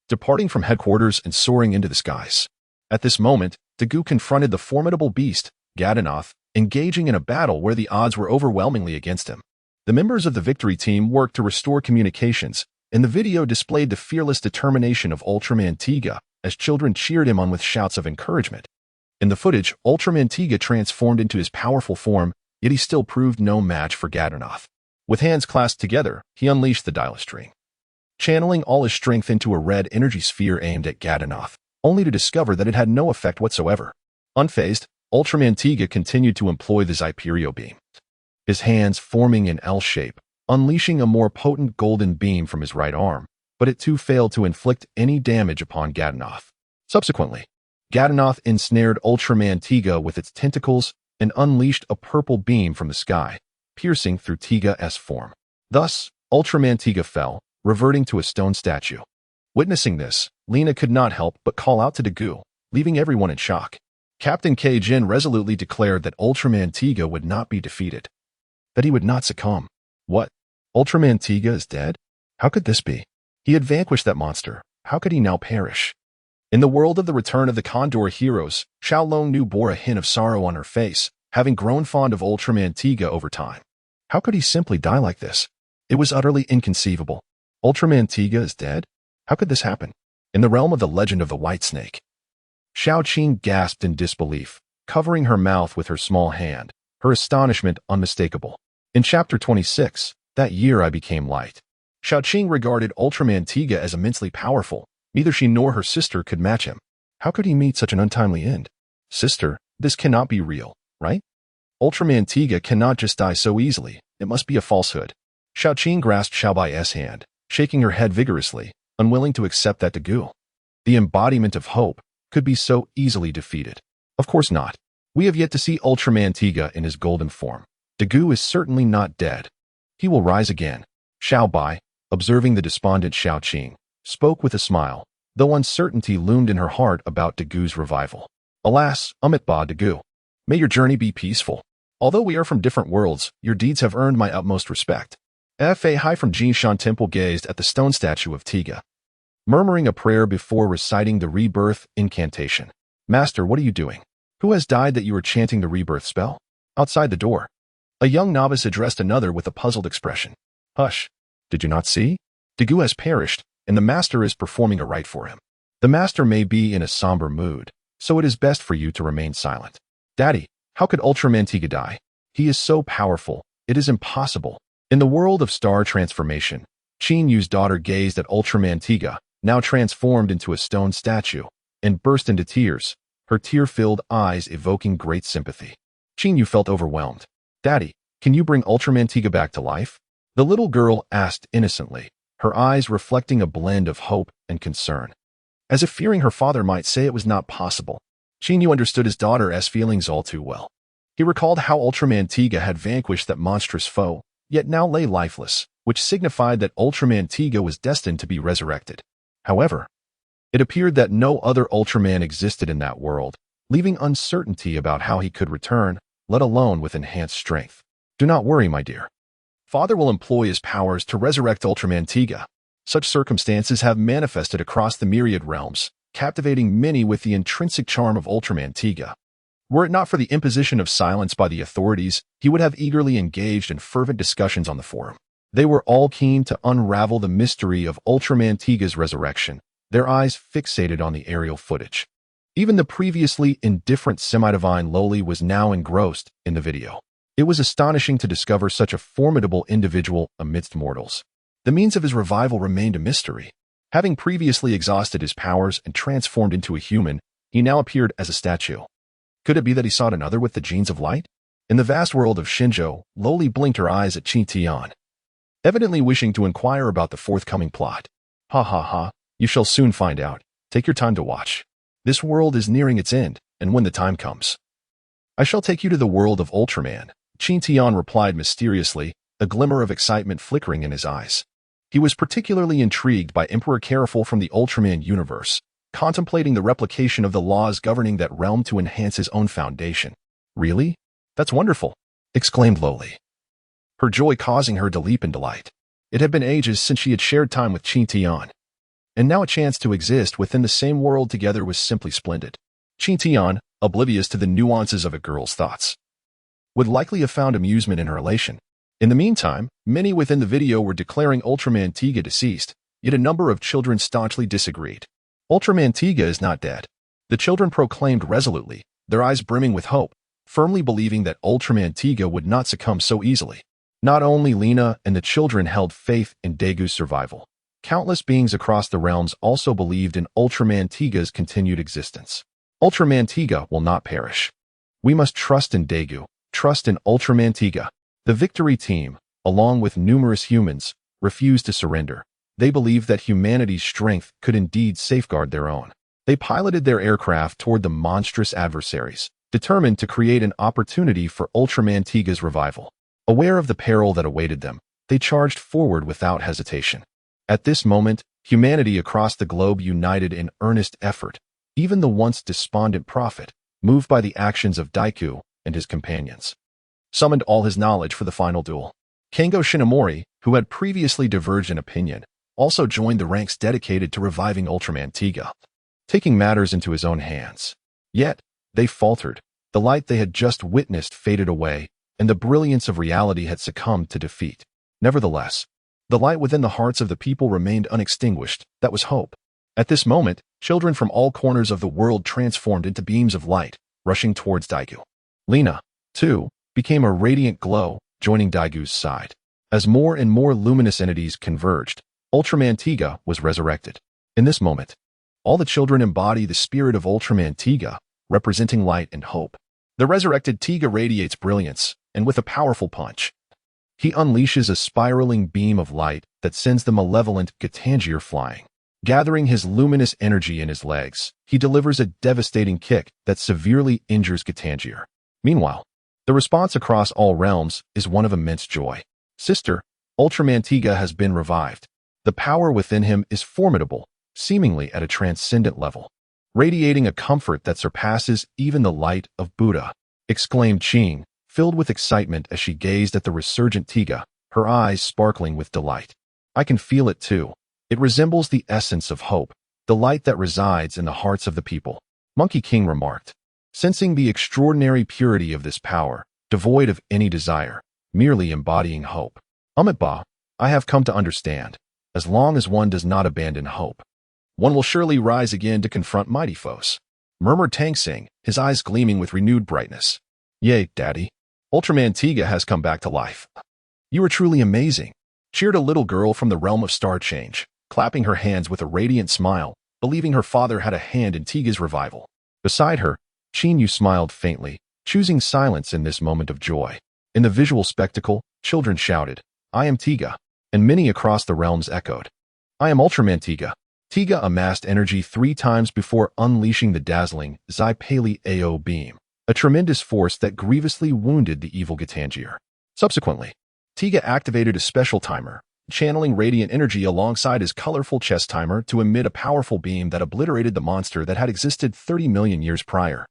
departing from headquarters and soaring into the skies. At this moment, Daegu confronted the formidable beast, Gadanoth, engaging in a battle where the odds were overwhelmingly against him. The members of the victory team worked to restore communications, and the video displayed the fearless determination of Ultraman Tiga as children cheered him on with shouts of encouragement. In the footage, Ultraman Tiga transformed into his powerful form, yet he still proved no match for Gadanoth. With hands clasped together, he unleashed the Desolate, channeling all his strength into a red energy sphere aimed at Gadanoth, only to discover that it had no effect whatsoever. Unfazed, Ultraman Tiga continued to employ the Zyperio beam, his hands forming an L shape, unleashing a more potent golden beam from his right arm, but it too failed to inflict any damage upon Gadanoth. Subsequently, Gadanoth ensnared Ultraman Tiga with its tentacles and unleashed a purple beam from the sky, piercing through Tiga's form. Thus, Ultraman Tiga fell, reverting to a stone statue. Witnessing this, Lena could not help but call out to Dou, leaving everyone in shock. Captain Kajin resolutely declared that Ultraman Tiga would not be defeated, that he would not succumb. What? Ultraman Tiga is dead? How could this be? He had vanquished that monster. How could he now perish? In the world of the Return of the Condor heroes, Xiao Feng bore a hint of sorrow on her face, having grown fond of Ultraman Tiga over time. How could he simply die like this? It was utterly inconceivable. Ultraman Tiga is dead? How could this happen? In the realm of the legend of the White Snake. Xiao Qing gasped in disbelief, covering her mouth with her small hand, her astonishment unmistakable. In Chapter 26, that year I became light. Xiao Qing regarded Ultraman Tiga as immensely powerful. Neither she nor her sister could match him. How could he meet such an untimely end? Sister, this cannot be real, right? Ultraman Tiga cannot just die so easily. It must be a falsehood. Xiao Qing grasped Xiaobai's hand, shaking her head vigorously, unwilling to accept that Dou, the embodiment of hope, could be so easily defeated. Of course not. We have yet to see Ultraman Tiga in his golden form. Dou is certainly not dead. He will rise again. Xiaobai, observing the despondent Xiao Qing, spoke with a smile, though uncertainty loomed in her heart about Dou's revival. Alas, amidst Dou, may your journey be peaceful. Although we are from different worlds, your deeds have earned my utmost respect. Fa Hai from Jinshan Temple gazed at the stone statue of Tiga, murmuring a prayer before reciting the rebirth incantation. Master, what are you doing? Who has died that you are chanting the rebirth spell? Outside the door, a young novice addressed another with a puzzled expression. Hush, did you not see? Dou has perished, and the master is performing a rite for him. The master may be in a somber mood, so it is best for you to remain silent. Daddy, how could Ultraman Tiga die? He is so powerful, it is impossible. In the world of star transformation, Qin Yu's daughter gazed at Ultraman Tiga, now transformed into a stone statue, and burst into tears, her tear-filled eyes evoking great sympathy. Qin Yu felt overwhelmed. Daddy, can you bring Ultraman Tiga back to life? The little girl asked innocently, her eyes reflecting a blend of hope and concern. As if fearing her father might say it was not possible, Qin Yu understood his daughter's feelings all too well. He recalled how Ultraman Tiga had vanquished that monstrous foe, yet now lay lifeless, which signified that Ultraman Tiga was destined to be resurrected. However, it appeared that no other Ultraman existed in that world, leaving uncertainty about how he could return, let alone with enhanced strength. Do not worry, my dear. Father will employ his powers to resurrect Ultraman Tiga. Such circumstances have manifested across the myriad realms, captivating many with the intrinsic charm of Ultraman Tiga. Were it not for the imposition of silence by the authorities, he would have eagerly engaged in fervent discussions on the forum. They were all keen to unravel the mystery of Ultraman Tiga's resurrection, their eyes fixated on the aerial footage. Even the previously indifferent semi-divine Loli was now engrossed in the video. It was astonishing to discover such a formidable individual amidst mortals. The means of his revival remained a mystery. Having previously exhausted his powers and transformed into a human, he now appeared as a statue. Could it be that he sought another with the genes of light? In the vast world of Shinjo, Loli blinked her eyes at Qin Tian, evidently wishing to inquire about the forthcoming plot. Ha ha ha, you shall soon find out. Take your time to watch. This world is nearing its end, and when the time comes, I shall take you to the world of Ultraman. Qin Tian replied mysteriously, a glimmer of excitement flickering in his eyes. He was particularly intrigued by Emperor Careful from the Ultraman universe, contemplating the replication of the laws governing that realm to enhance his own foundation. Really? That's wonderful, exclaimed Loli, her joy causing her to leap in delight. It had been ages since she had shared time with Qin Tian, and now a chance to exist within the same world together was simply splendid. Qin Tian, oblivious to the nuances of a girl's thoughts, would likely have found amusement in her elation. In the meantime, many within the video were declaring Ultraman Tiga deceased, yet a number of children staunchly disagreed. Ultraman Tiga is not dead. The children proclaimed resolutely, their eyes brimming with hope, firmly believing that Ultraman Tiga would not succumb so easily. Not only Lina and the children held faith in Daigu's survival. Countless beings across the realms also believed in Ultraman Tiga's continued existence. Ultraman Tiga will not perish. We must trust in Daigu, trust in Ultraman Tiga. The victory team, along with numerous humans, refused to surrender. They believed that humanity's strength could indeed safeguard their own. They piloted their aircraft toward the monstrous adversaries, determined to create an opportunity for Ultraman Tiga's revival. Aware of the peril that awaited them, they charged forward without hesitation. At this moment, humanity across the globe united in earnest effort. Even the once despondent prophet, moved by the actions of Daiku and his companions, summoned all his knowledge for the final duel. Kengo Shinomori, who had previously diverged in opinion, also joined the ranks dedicated to reviving Ultraman Tiga, taking matters into his own hands. Yet, they faltered. The light they had just witnessed faded away, and the brilliance of reality had succumbed to defeat. Nevertheless, the light within the hearts of the people remained unextinguished. That was hope. At this moment, children from all corners of the world transformed into beams of light, rushing towards Daigu. Lina, too, became a radiant glow, joining Daigu's side. As more and more luminous entities converged, Ultraman Tiga was resurrected. In this moment, all the children embody the spirit of Ultraman Tiga, representing light and hope. The resurrected Tiga radiates brilliance, and with a powerful punch, he unleashes a spiraling beam of light that sends the malevolent Gitangier flying. Gathering his luminous energy in his legs, he delivers a devastating kick that severely injures Gitangier. Meanwhile, the response across all realms is one of immense joy. Sister, Ultraman Tiga has been revived. The power within him is formidable, seemingly at a transcendent level, radiating a comfort that surpasses even the light of Buddha, exclaimed Qin, filled with excitement as she gazed at the resurgent Tiga, her eyes sparkling with delight. I can feel it too. It resembles the essence of hope, the light that resides in the hearts of the people, Monkey King remarked. Sensing the extraordinary purity of this power, devoid of any desire, merely embodying hope. Amidst, I have come to understand. As long as one does not abandon hope, one will surely rise again to confront mighty foes, murmured Tang San, his eyes gleaming with renewed brightness. Yay, Daddy. Ultraman Tiga has come back to life. You are truly amazing, cheered a little girl from the realm of Star Change, clapping her hands with a radiant smile, believing her father had a hand in Tiga's revival. Beside her, Qin Yu smiled faintly, choosing silence in this moment of joy. In the visual spectacle, children shouted, I am Tiga, and many across the realms echoed, I am Ultraman Tiga. Tiga amassed energy 3 times before unleashing the dazzling Zai Pali AO beam, a tremendous force that grievously wounded the evil Gitangier. Subsequently, Tiga activated a special timer, channeling radiant energy alongside his colorful chess timer to emit a powerful beam that obliterated the monster that had existed 30 million years prior.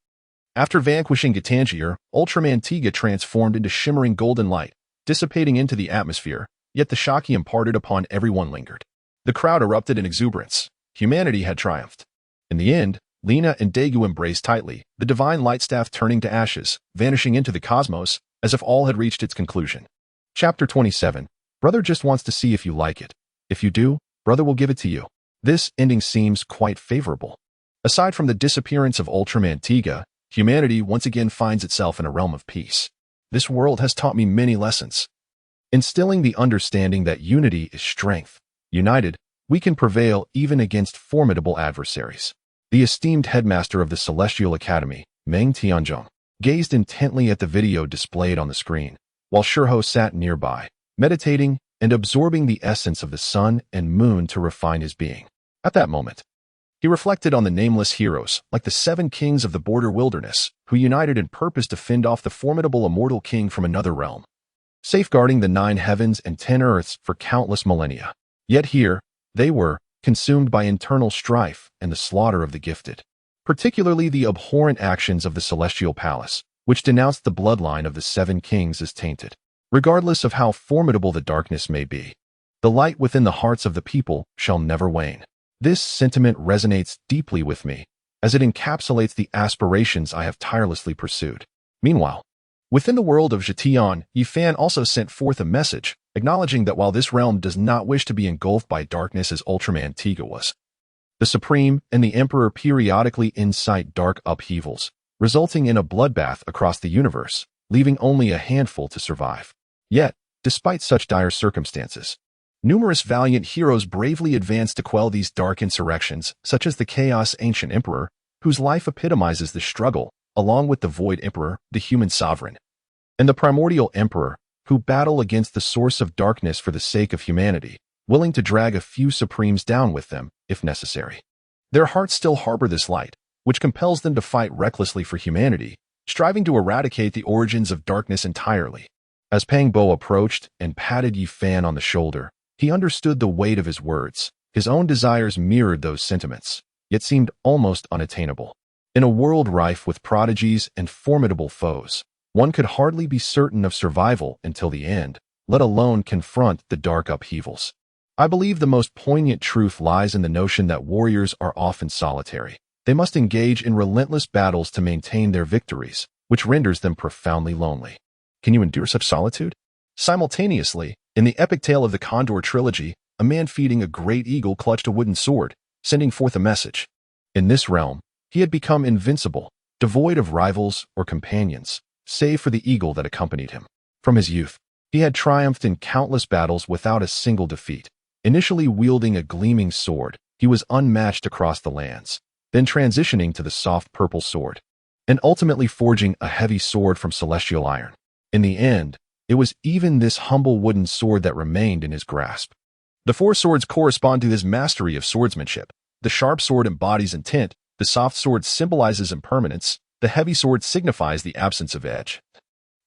After vanquishing Gitangier, Ultraman Tiga transformed into shimmering golden light, dissipating into the atmosphere, yet the shock he imparted upon everyone lingered. The crowd erupted in exuberance. Humanity had triumphed. In the end, Lina and Daigu embraced tightly, the divine light staff turning to ashes, vanishing into the cosmos, as if all had reached its conclusion. Chapter 27. Brother just wants to see if you like it. If you do, brother will give it to you. This ending seems quite favorable. Aside from the disappearance of Ultraman Tiga, humanity once again finds itself in a realm of peace. This world has taught me many lessons, instilling the understanding that unity is strength. United, we can prevail even against formidable adversaries. The esteemed headmaster of the Celestial Academy, Meng Tianzhong, gazed intently at the video displayed on the screen, while Shurho sat nearby, meditating and absorbing the essence of the sun and moon to refine his being. At that moment, he reflected on the nameless heroes, like the 7 kings of the border wilderness, who united in purpose to fend off the formidable immortal king from another realm, safeguarding the 9 heavens and 10 earths for countless millennia. Yet here, they were, consumed by internal strife and the slaughter of the gifted, particularly the abhorrent actions of the Celestial Palace, which denounced the bloodline of the 7 kings as tainted. Regardless of how formidable the darkness may be, the light within the hearts of the people shall never wane. This sentiment resonates deeply with me, as it encapsulates the aspirations I have tirelessly pursued. Meanwhile, Within the world of Tian, Fan also sent forth a message, acknowledging that while this realm does not wish to be engulfed by darkness as Ultraman Tiga was, the Supreme and the Emperor periodically incite dark upheavals, resulting in a bloodbath across the universe, leaving only a handful to survive. Yet, despite such dire circumstances, numerous valiant heroes bravely advance to quell these dark insurrections, such as the Chaos Ancient Emperor, whose life epitomizes the struggle, along with the Void Emperor, the human sovereign, and the Primordial Emperor, who battle against the source of darkness for the sake of humanity, willing to drag a few Supremes down with them, if necessary. Their hearts still harbor this light, which compels them to fight recklessly for humanity, striving to eradicate the origins of darkness entirely. As Pang Bo approached and patted Fan on the shoulder, he understood the weight of his words. His own desires mirrored those sentiments, yet seemed almost unattainable. In a world rife with prodigies and formidable foes, one could hardly be certain of survival until the end, let alone confront the dark upheavals. I believe the most poignant truth lies in the notion that warriors are often solitary. They must engage in relentless battles to maintain their victories, which renders them profoundly lonely. Can you endure such solitude? Simultaneously, in the epic tale of the Condor trilogy, a man feeding a great eagle clutched a wooden sword, sending forth a message. In this realm, he had become invincible, devoid of rivals or companions, save for the eagle that accompanied him. From his youth, he had triumphed in countless battles without a single defeat. Initially wielding a gleaming sword, he was unmatched across the lands, then transitioning to the soft purple sword, and ultimately forging a heavy sword from celestial iron. In the end, it was even this humble wooden sword that remained in his grasp. The four swords correspond to his mastery of swordsmanship. The sharp sword embodies intent, the soft sword symbolizes impermanence, the heavy sword signifies the absence of edge,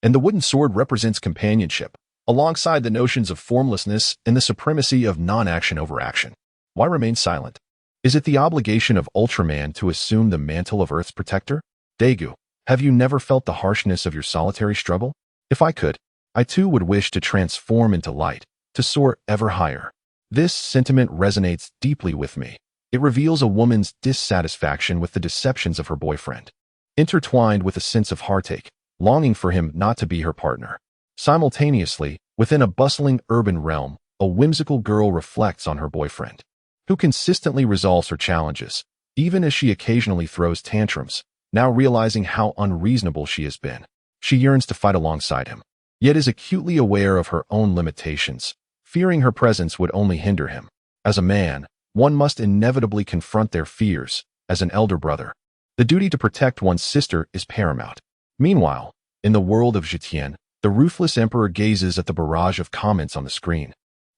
and the wooden sword represents companionship, alongside the notions of formlessness and the supremacy of non-action over action. Why remain silent? Is it the obligation of Ultraman to assume the mantle of Earth's protector? Daegu, have you never felt the harshness of your solitary struggle? If I could, I too would wish to transform into light, to soar ever higher. This sentiment resonates deeply with me. It reveals a woman's dissatisfaction with the deceptions of her boyfriend, intertwined with a sense of heartache, longing for him not to be her partner. Simultaneously, within a bustling urban realm, a whimsical girl reflects on her boyfriend, who consistently resolves her challenges, even as she occasionally throws tantrums, now realizing how unreasonable she has been. She yearns to fight alongside him, yet is acutely aware of her own limitations, fearing her presence would only hinder him. As a man, one must inevitably confront their fears. As an elder brother, the duty to protect one's sister is paramount. Meanwhile, in the world of Tian, the ruthless emperor gazes at the barrage of comments on the screen,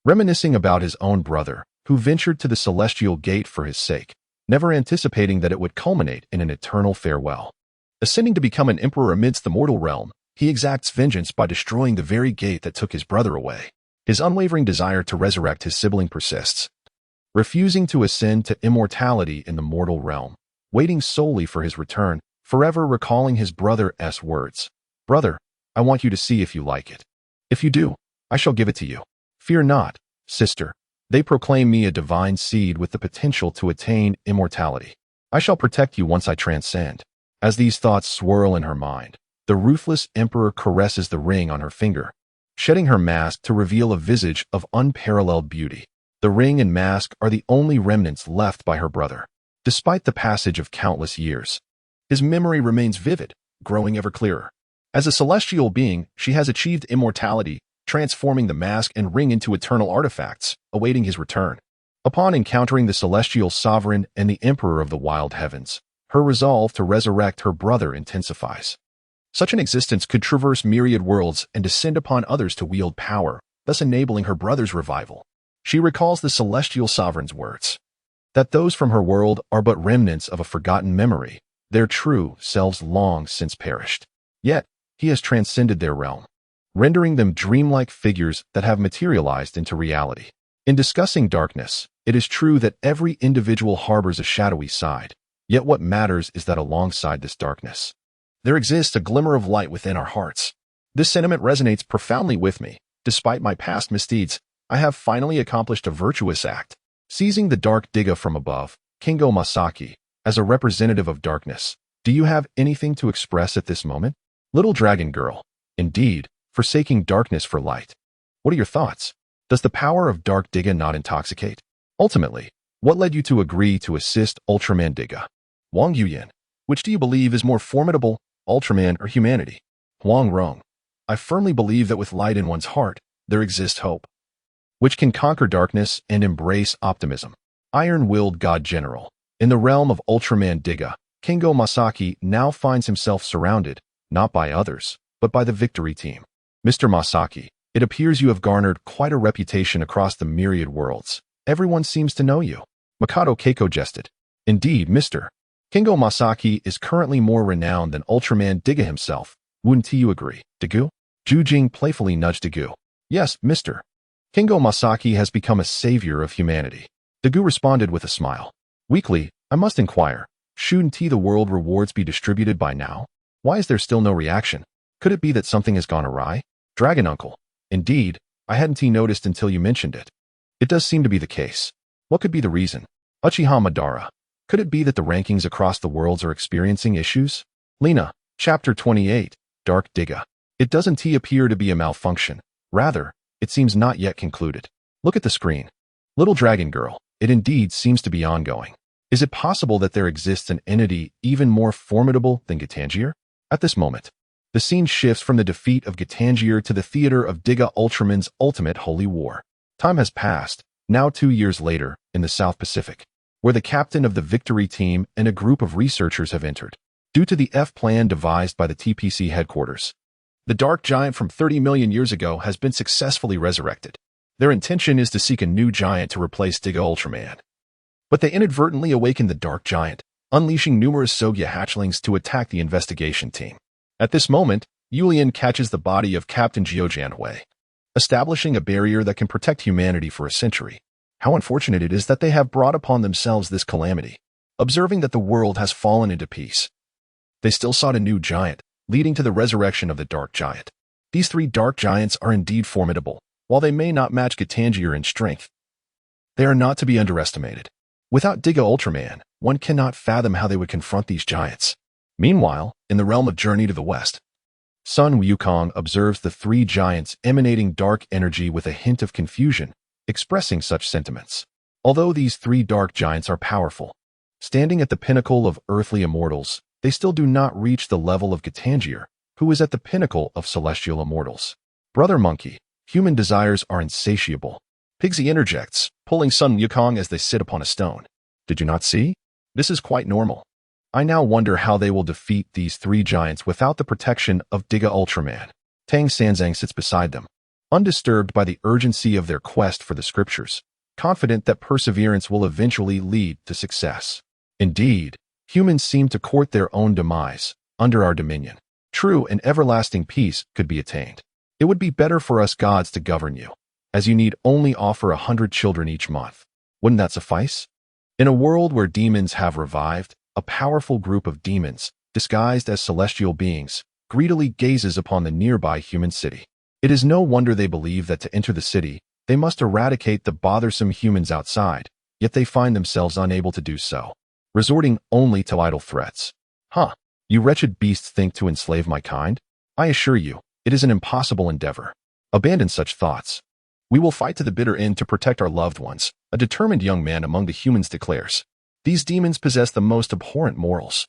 reminiscing about his own brother, who ventured to the celestial gate for his sake, never anticipating that it would culminate in an eternal farewell. Ascending to become an emperor amidst the mortal realm, he exacts vengeance by destroying the very gate that took his brother away. His unwavering desire to resurrect his sibling persists, refusing to ascend to immortality in the mortal realm, waiting solely for his return, forever recalling his brother's words. Brother, I want you to see if you like it. If you do, I shall give it to you. Fear not, sister. They proclaim me a divine seed with the potential to attain immortality. I shall protect you once I transcend. As these thoughts swirl in her mind, the ruthless emperor caresses the ring on her finger, shedding her mask to reveal a visage of unparalleled beauty. The ring and mask are the only remnants left by her brother. Despite the passage of countless years, his memory remains vivid, growing ever clearer. As a celestial being, she has achieved immortality, transforming the mask and ring into eternal artifacts, awaiting his return. Upon encountering the celestial sovereign and the emperor of the wild heavens, her resolve to resurrect her brother intensifies. Such an existence could traverse myriad worlds and descend upon others to wield power, thus enabling her brother's revival. She recalls the celestial sovereign's words, that those from her world are but remnants of a forgotten memory, their true selves long since perished. Yet, he has transcended their realm, rendering them dreamlike figures that have materialized into reality. In discussing darkness, it is true that every individual harbors a shadowy side, yet what matters is that alongside this darkness, there exists a glimmer of light within our hearts. This sentiment resonates profoundly with me. Despite my past misdeeds, I have finally accomplished a virtuous act. Seizing the dark Tiga from above, Kingo Masaki, as a representative of darkness, do you have anything to express at this moment? Little dragon girl, Indeed, forsaking darkness for light. What are your thoughts? Does the power of dark Tiga not intoxicate? Ultimately, what led you to agree to assist Ultraman Tiga? Wang Yuyan, which do you believe is more formidable, Ultraman or humanity? Huang Rong, I firmly believe that with light in one's heart, there exists hope, which can conquer darkness and embrace optimism. Iron-willed God General. In the realm of Ultraman Tiga, Kengo Masaki now finds himself surrounded, not by others, but by the victory team. Mr. Masaki, it appears you have garnered quite a reputation across the myriad worlds. Everyone seems to know you. Makoto Keiko jested. Indeed, Mr. Kengo Masaki is currently more renowned than Ultraman Tiga himself. Wouldn't you agree, Dagu? Zhu Jing playfully nudged Dagu. Yes, Mr. Kengo Masaki has become a savior of humanity. Dagu responded with a smile. Weekly, I must inquire, shouldn't the world rewards be distributed by now? Why is there still no reaction? Could it be that something has gone awry? Dragon Uncle. Indeed, I hadn't noticed until you mentioned it. It does seem to be the case. What could be the reason? Uchiha Madara. Could it be that the rankings across the worlds are experiencing issues? Lena, Chapter 28, Dark Tiga. It doesn't appear to be a malfunction. Rather, it seems not yet concluded. Look at the screen. Little Dragon Girl, it indeed seems to be ongoing. Is it possible that there exists an entity even more formidable than Gitangier? At this moment, the scene shifts from the defeat of Gitangier to the theater of Tiga Ultraman's ultimate holy war. Time has passed, now 2 years later, in the South Pacific, where the captain of the victory team and a group of researchers have entered. Due to the plan devised by the TPC headquarters, the dark giant from 30 million years ago has been successfully resurrected. Their intention is to seek a new giant to replace Tiga Ultraman. But they inadvertently awaken the dark giant, unleashing numerous Sogya hatchlings to attack the investigation team. At this moment, Yulian catches the body of Captain Jiujianhui, establishing a barrier that can protect humanity for a century. How unfortunate it is that they have brought upon themselves this calamity. Observing that the world has fallen into peace, they still sought a new giant, leading to the resurrection of the dark giant. These 3 dark giants are indeed formidable. While they may not match Gitangier in strength, they are not to be underestimated. Without Tiga Ultraman, one cannot fathom how they would confront these giants. Meanwhile, in the realm of Journey to the West, Sun Wukong observes the 3 giants emanating dark energy with a hint of confusion, expressing such sentiments. Although these 3 dark giants are powerful, standing at the pinnacle of earthly immortals, they still do not reach the level of Gitangier, who is at the pinnacle of celestial immortals. Brother Monkey, human desires are insatiable. Pigsy interjects, pulling Sun Wukong as they sit upon a stone. Did you not see? This is quite normal. I now wonder how they will defeat these 3 giants without the protection of Tiga Ultraman. Tang San sits beside them, undisturbed by the urgency of their quest for the scriptures, confident that perseverance will eventually lead to success. Indeed, humans seem to court their own demise under our dominion. True and everlasting peace could be attained. It would be better for us gods to govern you, as you need only offer 100 children each month. Wouldn't that suffice? In a world where demons have revived, a powerful group of demons, disguised as celestial beings, greedily gazes upon the nearby human city. It is no wonder they believe that to enter the city, they must eradicate the bothersome humans outside, yet they find themselves unable to do so, resorting only to idle threats. You wretched beasts think to enslave my kind? I assure you, it is an impossible endeavor. Abandon such thoughts. We will fight to the bitter end to protect our loved ones, a determined young man among the humans declares. These demons possess the most abhorrent morals.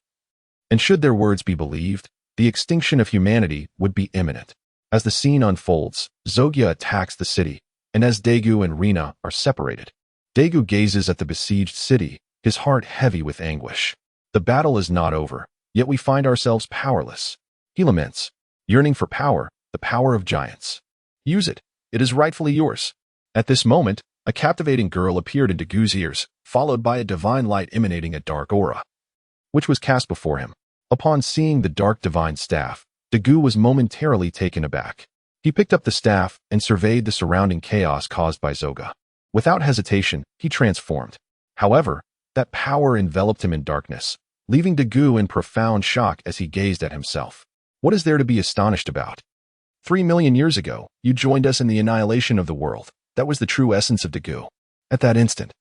And should their words be believed, the extinction of humanity would be imminent. As the scene unfolds, Zogya attacks the city, and as Daegu and Rina are separated, Daegu gazes at the besieged city, his heart heavy with anguish. The battle is not over, yet we find ourselves powerless. He laments, yearning for power, the power of giants. Use it. It is rightfully yours. At this moment, a captivating girl appeared in Dagu's ears, followed by a divine light emanating a dark aura, which was cast before him. Upon seeing the dark divine staff, Dagu was momentarily taken aback. He picked up the staff and surveyed the surrounding chaos caused by Zoga. Without hesitation, he transformed. However, that power enveloped him in darkness, leaving Dagu in profound shock as he gazed at himself. What is there to be astonished about? 3 million years ago, you joined us in the annihilation of the world. That was the true essence of Dagu. At that instant,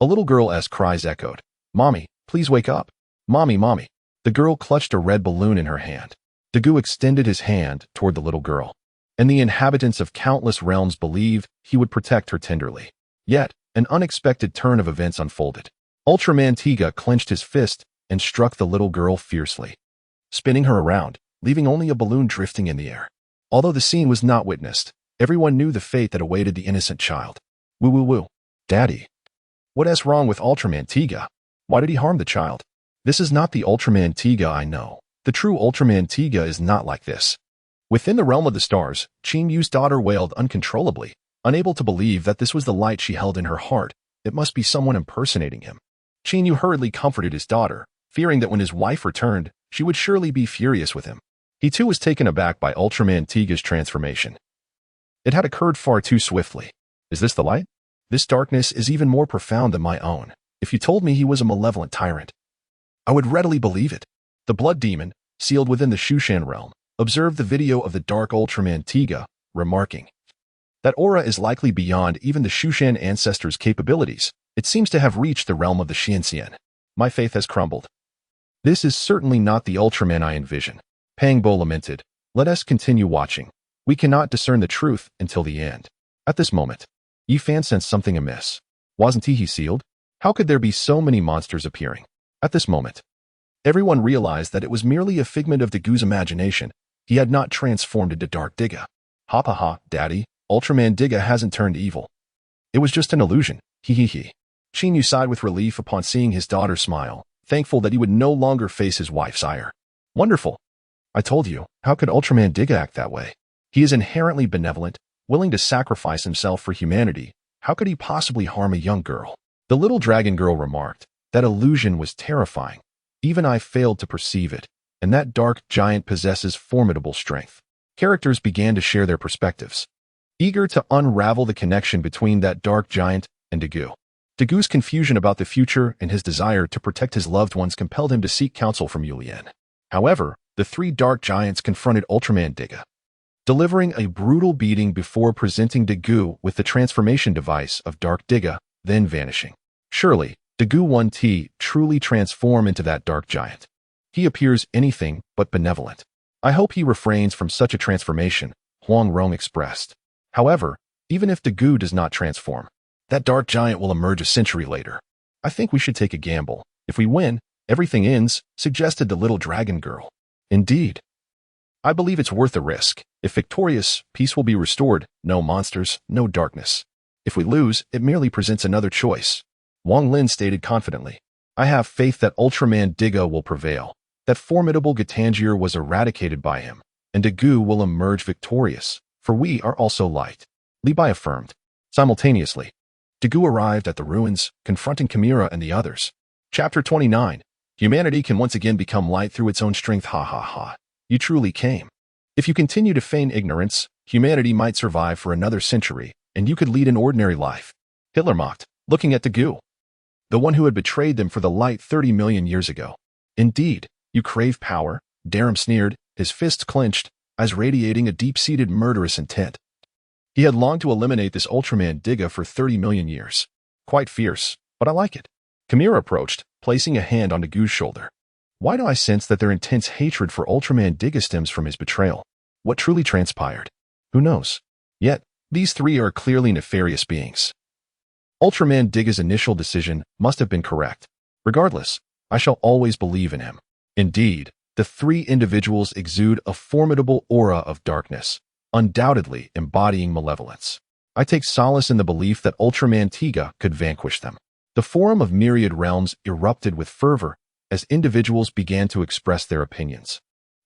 a little girl's cries echoed. Mommy, please wake up. Mommy, mommy. The girl clutched a red balloon in her hand. Douluo extended his hand toward the little girl, and the inhabitants of countless realms believed he would protect her tenderly. Yet, an unexpected turn of events unfolded. Ultraman Tiga clenched his fist and struck the little girl fiercely, spinning her around, leaving only a balloon drifting in the air. Although the scene was not witnessed, everyone knew the fate that awaited the innocent child. Woo woo woo. Daddy. What's wrong with Ultraman Tiga? Why did he harm the child? This is not the Ultraman Tiga I know. The true Ultraman Tiga is not like this. Within the realm of the stars, Qin Yu's daughter wailed uncontrollably, unable to believe that this was the light she held in her heart. It must be someone impersonating him. Qin Yu hurriedly comforted his daughter, fearing that when his wife returned, she would surely be furious with him. He too was taken aback by Ultraman Tiga's transformation. It had occurred far too swiftly. Is this the light? This darkness is even more profound than my own. If you told me he was a malevolent tyrant, I would readily believe it. The blood demon, sealed within the Shushan realm, observed the video of the dark Ultraman Tiga, remarking, "That aura is likely beyond even the Shushan ancestors' capabilities. It seems to have reached the realm of the Qin Tian. My faith has crumbled. This is certainly not the Ultraman I envision." Pang Bo lamented, "Let us continue watching. We cannot discern the truth until the end." At this moment, Yi Fan sensed something amiss. Wasn't he sealed? How could there be so many monsters appearing? At this moment, everyone realized that it was merely a figment of Douluo's imagination. He had not transformed into Dark Tiga. Ha ha ha, Daddy, Ultraman Tiga hasn't turned evil. It was just an illusion. He. Qin Yu sighed with relief upon seeing his daughter smile, thankful that he would no longer face his wife's ire. Wonderful. I told you, how could Ultraman Tiga act that way? He is inherently benevolent, willing to sacrifice himself for humanity. How could he possibly harm a young girl? The little dragon girl remarked, that illusion was terrifying. Even I failed to perceive it, and that dark giant possesses formidable strength. Characters began to share their perspectives, eager to unravel the connection between that dark giant and Douluo. Douluo's confusion about the future and his desire to protect his loved ones compelled him to seek counsel from Yulian. However, the three dark giants confronted Ultraman Tiga, delivering a brutal beating before presenting Douluo with the transformation device of Dark Tiga, then vanishing. Surely, Douluo 1T truly transform into that dark giant. He appears anything but benevolent. I hope he refrains from such a transformation, Huang Rong expressed. However, even if Douluo does not transform, that dark giant will emerge a century later. I think we should take a gamble. If we win, everything ends, suggested the little dragon girl. Indeed. I believe it's worth the risk. If victorious, peace will be restored, no monsters, no darkness. If we lose, it merely presents another choice. Wang Lin stated confidently, I have faith that Ultraman Tiga will prevail, that formidable Gatangier was eradicated by him, and Douluo will emerge victorious, for we are also light. Li Bai affirmed. Simultaneously, Douluo arrived at the ruins, confronting Chimera and the others. Chapter 29. Humanity can once again become light through its own strength. Ha ha ha. You truly came. If you continue to feign ignorance, humanity might survive for another century, and you could lead an ordinary life. Hitler mocked, looking at Douluo, the one who had betrayed them for the light 30 million years ago. Indeed, you crave power, Darum sneered, his fists clenched, eyes radiating a deep-seated murderous intent. He had longed to eliminate this Ultraman Tiga for 30 million years. Quite fierce, but I like it. Chimera approached, placing a hand on Douluo's shoulder. Why do I sense that their intense hatred for Ultraman Tiga stems from his betrayal? What truly transpired? Who knows? Yet, these three are clearly nefarious beings. Ultraman Tiga's initial decision must have been correct. Regardless, I shall always believe in him. Indeed, the three individuals exude a formidable aura of darkness, undoubtedly embodying malevolence. I take solace in the belief that Ultraman Tiga could vanquish them. The forum of myriad realms erupted with fervor as individuals began to express their opinions,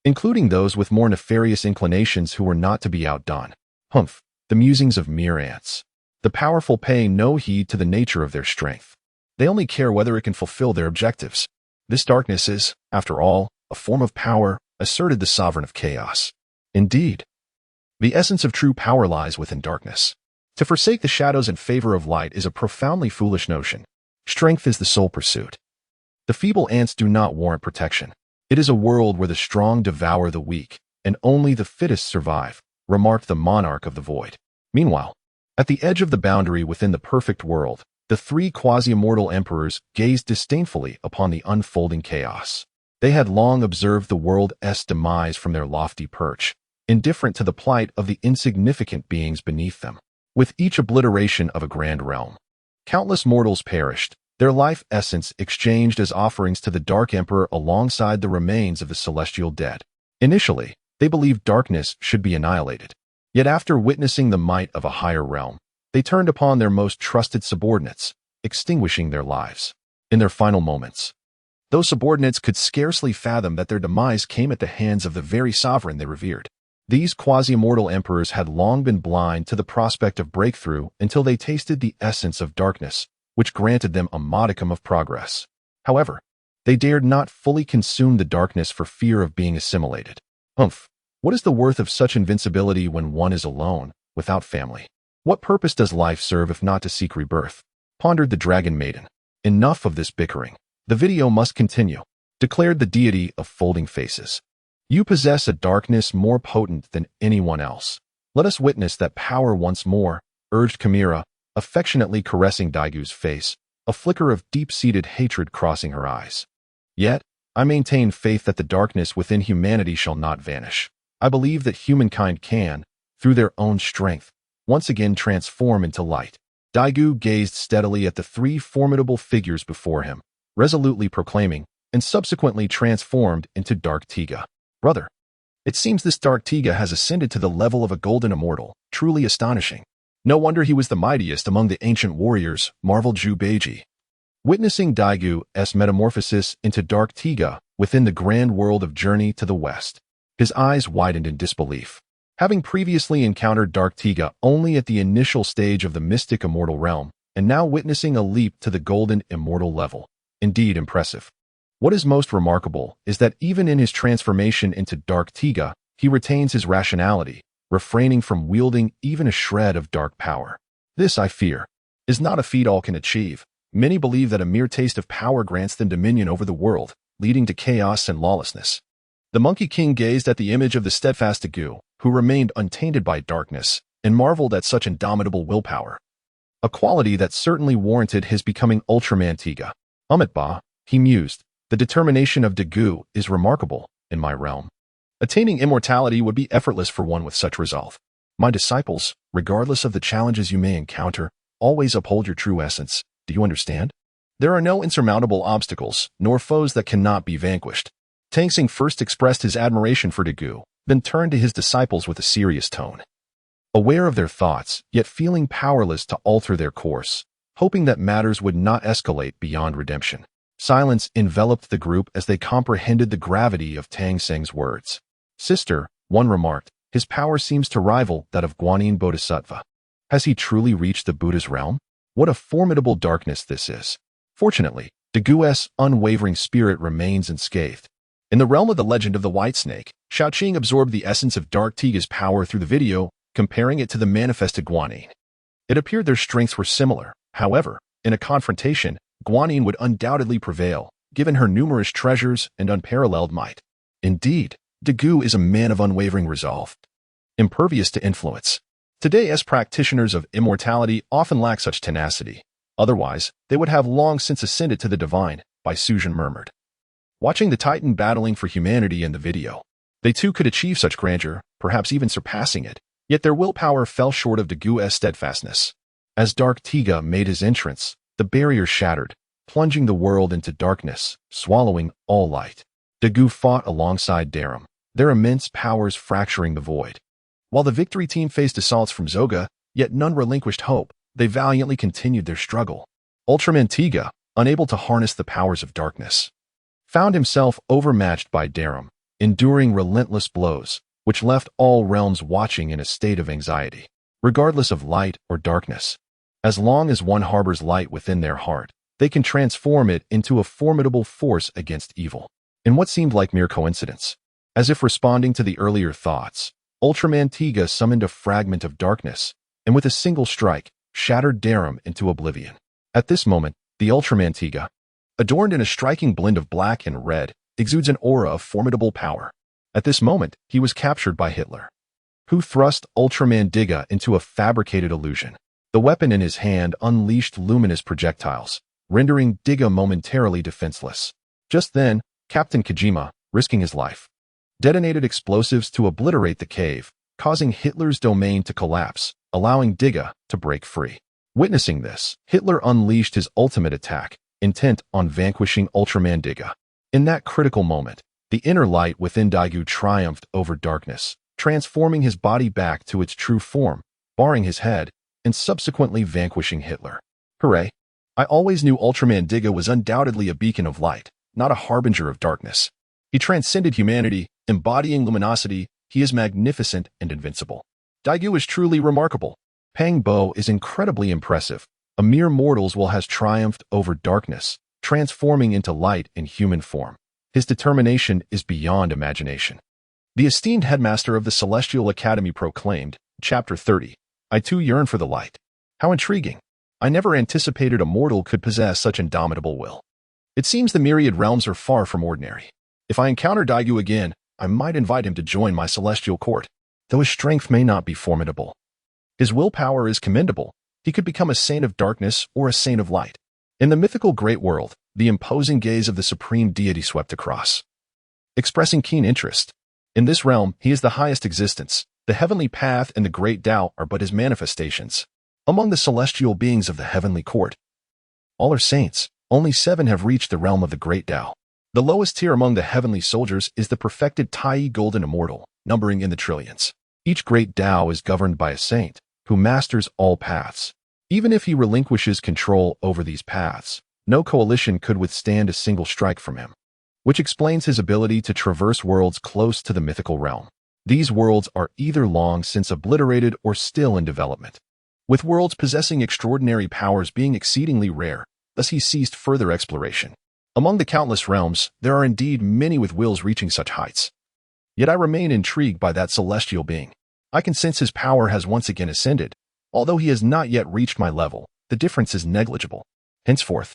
including those with more nefarious inclinations who were not to be outdone. Humph, the musings of mere ants. The powerful pay no heed to the nature of their strength. They only care whether it can fulfill their objectives. This darkness is, after all, a form of power, asserted the sovereign of chaos. Indeed, the essence of true power lies within darkness. To forsake the shadows in favor of light is a profoundly foolish notion. Strength is the sole pursuit. The feeble ants do not warrant protection. It is a world where the strong devour the weak, and only the fittest survive, remarked the monarch of the void. Meanwhile, at the edge of the boundary within the perfect world, the three quasi-immortal emperors gazed disdainfully upon the unfolding chaos. They had long observed the world's demise from their lofty perch, indifferent to the plight of the insignificant beings beneath them. With each obliteration of a grand realm, countless mortals perished, their life essence exchanged as offerings to the Dark Emperor alongside the remains of the celestial dead. Initially, they believed darkness should be annihilated. Yet after witnessing the might of a higher realm, they turned upon their most trusted subordinates, extinguishing their lives. In their final moments, those subordinates could scarcely fathom that their demise came at the hands of the very sovereign they revered. These quasi-immortal emperors had long been blind to the prospect of breakthrough until they tasted the essence of darkness, which granted them a modicum of progress. However, they dared not fully consume the darkness for fear of being assimilated. What is the worth of such invincibility when one is alone, without family? What purpose does life serve if not to seek rebirth? Pondered the dragon maiden. Enough of this bickering. The video must continue, declared the deity of folding faces. You possess a darkness more potent than anyone else. Let us witness that power once more, urged Chimera, affectionately caressing Daigu's face, a flicker of deep-seated hatred crossing her eyes. Yet, I maintain faith that the darkness within humanity shall not vanish. I believe that humankind can, through their own strength, once again transform into light. Daigu gazed steadily at the three formidable figures before him, resolutely proclaiming, and subsequently transformed into Dark Tiga. Brother, it seems this Dark Tiga has ascended to the level of a golden immortal, truly astonishing. No wonder he was the mightiest among the ancient warriors, marveled Zhu Beiji. Witnessing Daigu's metamorphosis into Dark Tiga within the grand world of Journey to the West, his eyes widened in disbelief. Having previously encountered Dark Tiga only at the initial stage of the mystic immortal realm, and now witnessing a leap to the golden immortal level. Indeed impressive. What is most remarkable is that even in his transformation into Dark Tiga, he retains his rationality, refraining from wielding even a shred of dark power. This, I fear, is not a feat all can achieve. Many believe that a mere taste of power grants them dominion over the world, leading to chaos and lawlessness. The Monkey King gazed at the image of the steadfast Dou, who remained untainted by darkness, and marveled at such indomitable willpower. A quality that certainly warranted his becoming Ultraman Tiga. Ba, he mused, the determination of Dou is remarkable, in my realm. Attaining immortality would be effortless for one with such resolve. My disciples, regardless of the challenges you may encounter, always uphold your true essence. Do you understand? There are no insurmountable obstacles, nor foes that cannot be vanquished. Tang San first expressed his admiration for Dou, then turned to his disciples with a serious tone. Aware of their thoughts, yet feeling powerless to alter their course, hoping that matters would not escalate beyond redemption. Silence enveloped the group as they comprehended the gravity of Tang San's words. Sister, one remarked, his power seems to rival that of Guanyin Bodhisattva. Has he truly reached the Buddha's realm? What a formidable darkness this is. Fortunately, Dou's unwavering spirit remains unscathed. In the realm of the legend of the White Snake, Xiaoqing absorbed the essence of Dark Tiga's power through the video, comparing it to the manifested Guanyin. It appeared their strengths were similar. However, in a confrontation, Guanyin would undoubtedly prevail, given her numerous treasures and unparalleled might. Indeed, Dou is a man of unwavering resolve, impervious to influence. Today's practitioners of immortality often lack such tenacity. Otherwise, they would have long since ascended to the divine, Bai Suzhen murmured. Watching the Titan battling for humanity in the video, they too could achieve such grandeur, perhaps even surpassing it, yet their willpower fell short of Dou's steadfastness. As Dark Tiga made his entrance, the barrier shattered, plunging the world into darkness, swallowing all light. Dou fought alongside Darum, their immense powers fracturing the void. While the victory team faced assaults from Zoga, yet none relinquished hope, they valiantly continued their struggle. Ultraman Tiga, unable to harness the powers of darkness, found himself overmatched by Darum, enduring relentless blows, which left all realms watching in a state of anxiety. Regardless of light or darkness, as long as one harbors light within their heart, they can transform it into a formidable force against evil. In what seemed like mere coincidence, as if responding to the earlier thoughts, Ultraman Tiga summoned a fragment of darkness, and with a single strike, shattered Darum into oblivion. At this moment, the Ultraman Tiga, adorned in a striking blend of black and red, exudes an aura of formidable power. At this moment, he was captured by Hitler, who thrust Ultraman Tiga into a fabricated illusion. The weapon in his hand unleashed luminous projectiles, rendering Tiga momentarily defenseless. Just then, Captain Kajima, risking his life, detonated explosives to obliterate the cave, causing Hitler's domain to collapse, allowing Tiga to break free. Witnessing this, Hitler unleashed his ultimate attack, intent on vanquishing Ultraman Tiga. In that critical moment, the inner light within Daigou triumphed over darkness, transforming his body back to its true form, barring his head, and subsequently vanquishing Hitler. Hooray! I always knew Ultraman Tiga was undoubtedly a beacon of light, not a harbinger of darkness. He transcended humanity, embodying luminosity. He is magnificent and invincible. Daigou is truly remarkable. Pang Bo is incredibly impressive. A mere mortal has triumphed over darkness, transforming into light in human form. His determination is beyond imagination. The esteemed headmaster of the Celestial Academy proclaimed, Chapter 30, I too yearn for the light. How intriguing. I never anticipated a mortal could possess such indomitable will. It seems the myriad realms are far from ordinary. If I encounter Daigou again, I might invite him to join my celestial court, though his strength may not be formidable. His willpower is commendable. He could become a saint of darkness or a saint of light. In the mythical great world, the imposing gaze of the supreme deity swept across, expressing keen interest. In this realm, he is the highest existence. The heavenly path and the great Tao are but his manifestations. Among the celestial beings of the heavenly court, all are saints. Only 7 have reached the realm of the great Tao. The lowest tier among the heavenly soldiers is the perfected Tai golden immortal, numbering in the trillions. Each great Tao is governed by a saint, who masters all paths. Even if he relinquishes control over these paths, no coalition could withstand a single strike from him, which explains his ability to traverse worlds close to the mythical realm. These worlds are either long since obliterated or still in development, with worlds possessing extraordinary powers being exceedingly rare, thus he ceased further exploration. Among the countless realms, there are indeed many with wills reaching such heights. Yet I remain intrigued by that celestial being. I can sense his power has once again ascended. Although he has not yet reached my level, the difference is negligible. Henceforth,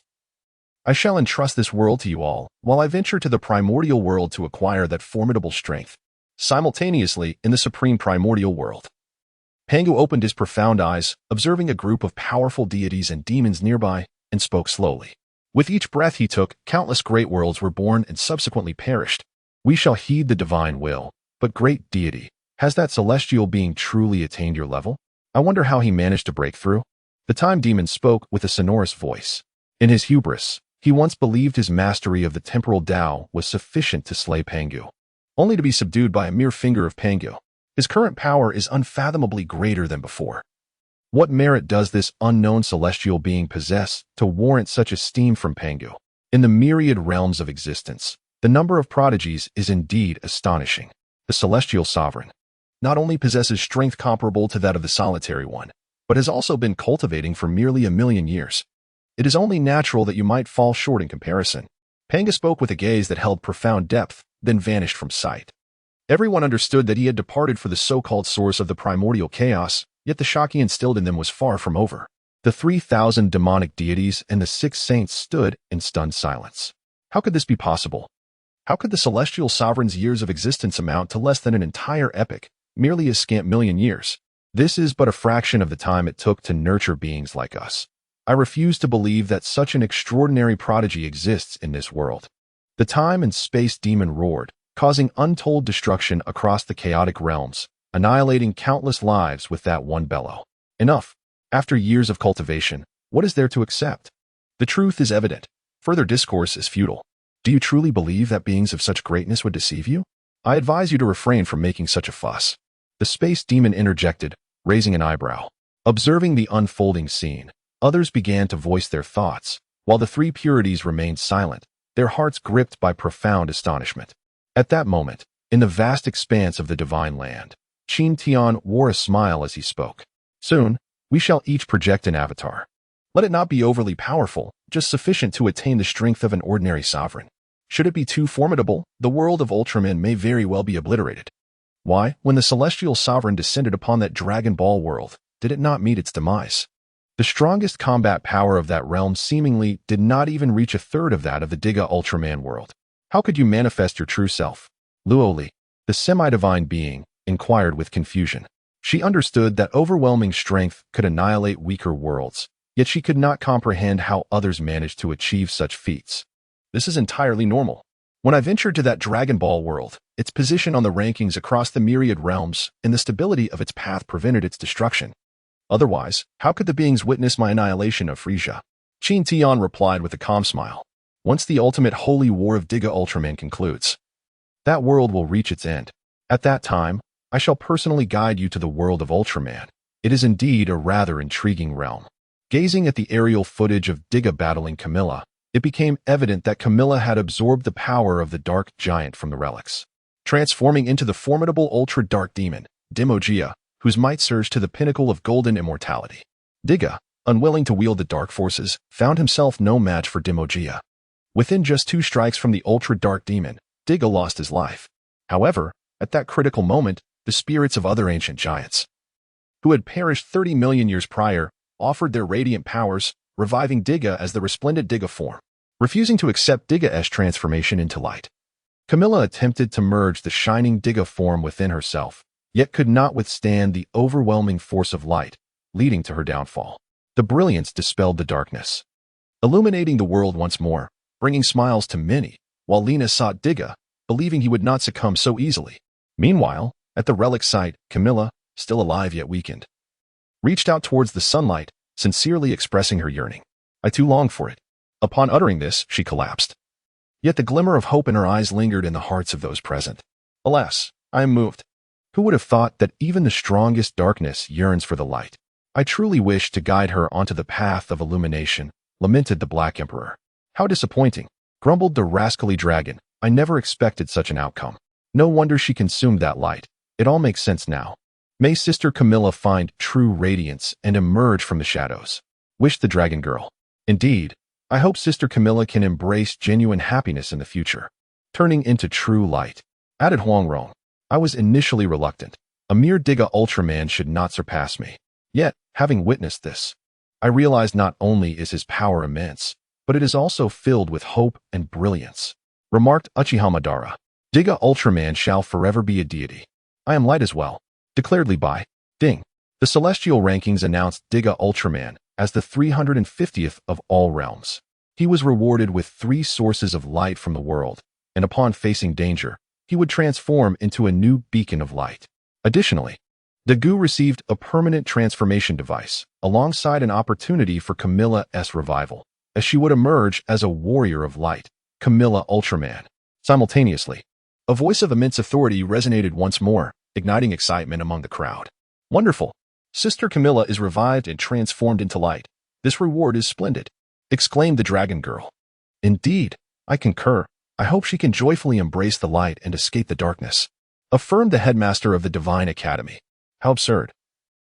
I shall entrust this world to you all, while I venture to the primordial world to acquire that formidable strength. Simultaneously, in the supreme primordial world, Pangu opened his profound eyes, observing a group of powerful deities and demons nearby, and spoke slowly. With each breath he took, countless great worlds were born and subsequently perished. We shall heed the divine will. But great deity, has that celestial being truly attained your level? I wonder how he managed to break through. The time demon spoke with a sonorous voice. In his hubris, he once believed his mastery of the temporal Tao was sufficient to slay Pangu, only to be subdued by a mere finger of Pangu. His current power is unfathomably greater than before. What merit does this unknown celestial being possess to warrant such esteem from Pangu? In the myriad realms of existence, the number of prodigies is indeed astonishing. The celestial sovereign not only possesses strength comparable to that of the solitary one, but has also been cultivating for merely 1,000,000 years. It is only natural that you might fall short in comparison. Panga spoke with a gaze that held profound depth, then vanished from sight. Everyone understood that he had departed for the so-called source of the primordial chaos, yet the shock he instilled in them was far from over. The 3,000 demonic deities and the 6 saints stood in stunned silence. How could this be possible? How could the celestial sovereign's years of existence amount to less than an entire epoch, merely a scant 1,000,000 years? This is but a fraction of the time it took to nurture beings like us. I refuse to believe that such an extraordinary prodigy exists in this world. The time and space demon roared, causing untold destruction across the chaotic realms, annihilating countless lives with that one bellow. Enough. After years of cultivation, what is there to accept? The truth is evident. Further discourse is futile. Do you truly believe that beings of such greatness would deceive you? I advise you to refrain from making such a fuss. The space demon interjected, raising an eyebrow. Observing the unfolding scene, others began to voice their thoughts, while the 3 purities remained silent, their hearts gripped by profound astonishment. At that moment, in the vast expanse of the divine land, Qin Tian wore a smile as he spoke. Soon, we shall each project an avatar. Let it not be overly powerful, just sufficient to attain the strength of an ordinary sovereign. Should it be too formidable, the world of Ultraman may very well be obliterated. Why, when the celestial sovereign descended upon that Dragon Ball world, did it not meet its demise? The strongest combat power of that realm seemingly did not even reach 1/3 of that of the Tiga Ultraman world. How could you manifest your true self? Luoli, the semi-divine being, inquired with confusion. She understood that overwhelming strength could annihilate weaker worlds, yet she could not comprehend how others managed to achieve such feats. This is entirely normal. When I ventured to that Dragon Ball world, its position on the rankings across the myriad realms and the stability of its path prevented its destruction. Otherwise, how could the beings witness my annihilation of Frisia? Qin Tian replied with a calm smile. Once the ultimate holy war of Tiga Ultraman concludes, that world will reach its end. At that time, I shall personally guide you to the world of Ultraman. It is indeed a rather intriguing realm. Gazing at the aerial footage of Tiga battling Camilla, it became evident that Camilla had absorbed the power of the dark giant from the relics, transforming into the formidable ultra-dark demon, Dimogia, whose might surged to the pinnacle of golden immortality. Tiga, unwilling to wield the dark forces, found himself no match for Dimogia. Within just 2 strikes from the ultra-dark demon, Tiga lost his life. However, at that critical moment, the spirits of other ancient giants, who had perished 30 million years prior, offered their radiant powers, reviving Tiga as the resplendent Tiga form. Refusing to accept Tiga's transformation into light, Camilla attempted to merge the shining Tiga form within herself, yet could not withstand the overwhelming force of light, leading to her downfall. The brilliance dispelled the darkness, illuminating the world once more, bringing smiles to many, while Lena sought Tiga, believing he would not succumb so easily. Meanwhile, at the relic site, Camilla, still alive yet weakened, reached out towards the sunlight, sincerely expressing her yearning. I too long for it. Upon uttering this, she collapsed. Yet the glimmer of hope in her eyes lingered in the hearts of those present. Alas, I am moved. Who would have thought that even the strongest darkness yearns for the light? I truly wish to guide her onto the path of illumination, lamented the Black Emperor. How disappointing, grumbled the rascally dragon. I never expected such an outcome. No wonder she consumed that light. It all makes sense now. May Sister Camilla find true radiance and emerge from the shadows, wished the dragon girl. Indeed, I hope Sister Camilla can embrace genuine happiness in the future, turning into true light, added Huangrong. I was initially reluctant. A mere Tiga Ultraman should not surpass me. Yet, having witnessed this, I realized not only is his power immense, but it is also filled with hope and brilliance, remarked Uchiha Madara. Tiga Ultraman shall forever be a deity. I am light as well, declared Li Bai. Ding. The celestial rankings announced Tiga Ultraman as the 350th of all realms. He was rewarded with 3 sources of light from the world, and upon facing danger, he would transform into a new beacon of light. Additionally, Douluo received a permanent transformation device, alongside an opportunity for Camilla's revival, as she would emerge as a warrior of light, Camilla Ultraman. Simultaneously, a voice of immense authority resonated once more, igniting excitement among the crowd. Wonderful! Sister Camilla is revived and transformed into light. This reward is splendid, exclaimed the dragon girl. Indeed, I concur. I hope she can joyfully embrace the light and escape the darkness, affirmed the headmaster of the Divine Academy. How absurd.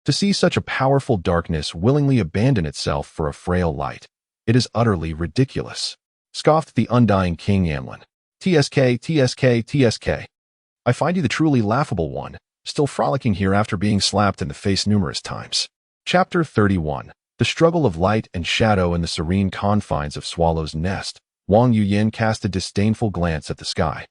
To see such a powerful darkness willingly abandon itself for a frail light. It is utterly ridiculous, scoffed the undying King Yanlin. TSK, TSK, TSK. I find you the truly laughable one, still frolicking here after being slapped in the face numerous times. Chapter 31. The Struggle of Light and Shadow in the Serene Confines of Swallow's Nest. Wang Yuyin cast a disdainful glance at the sky,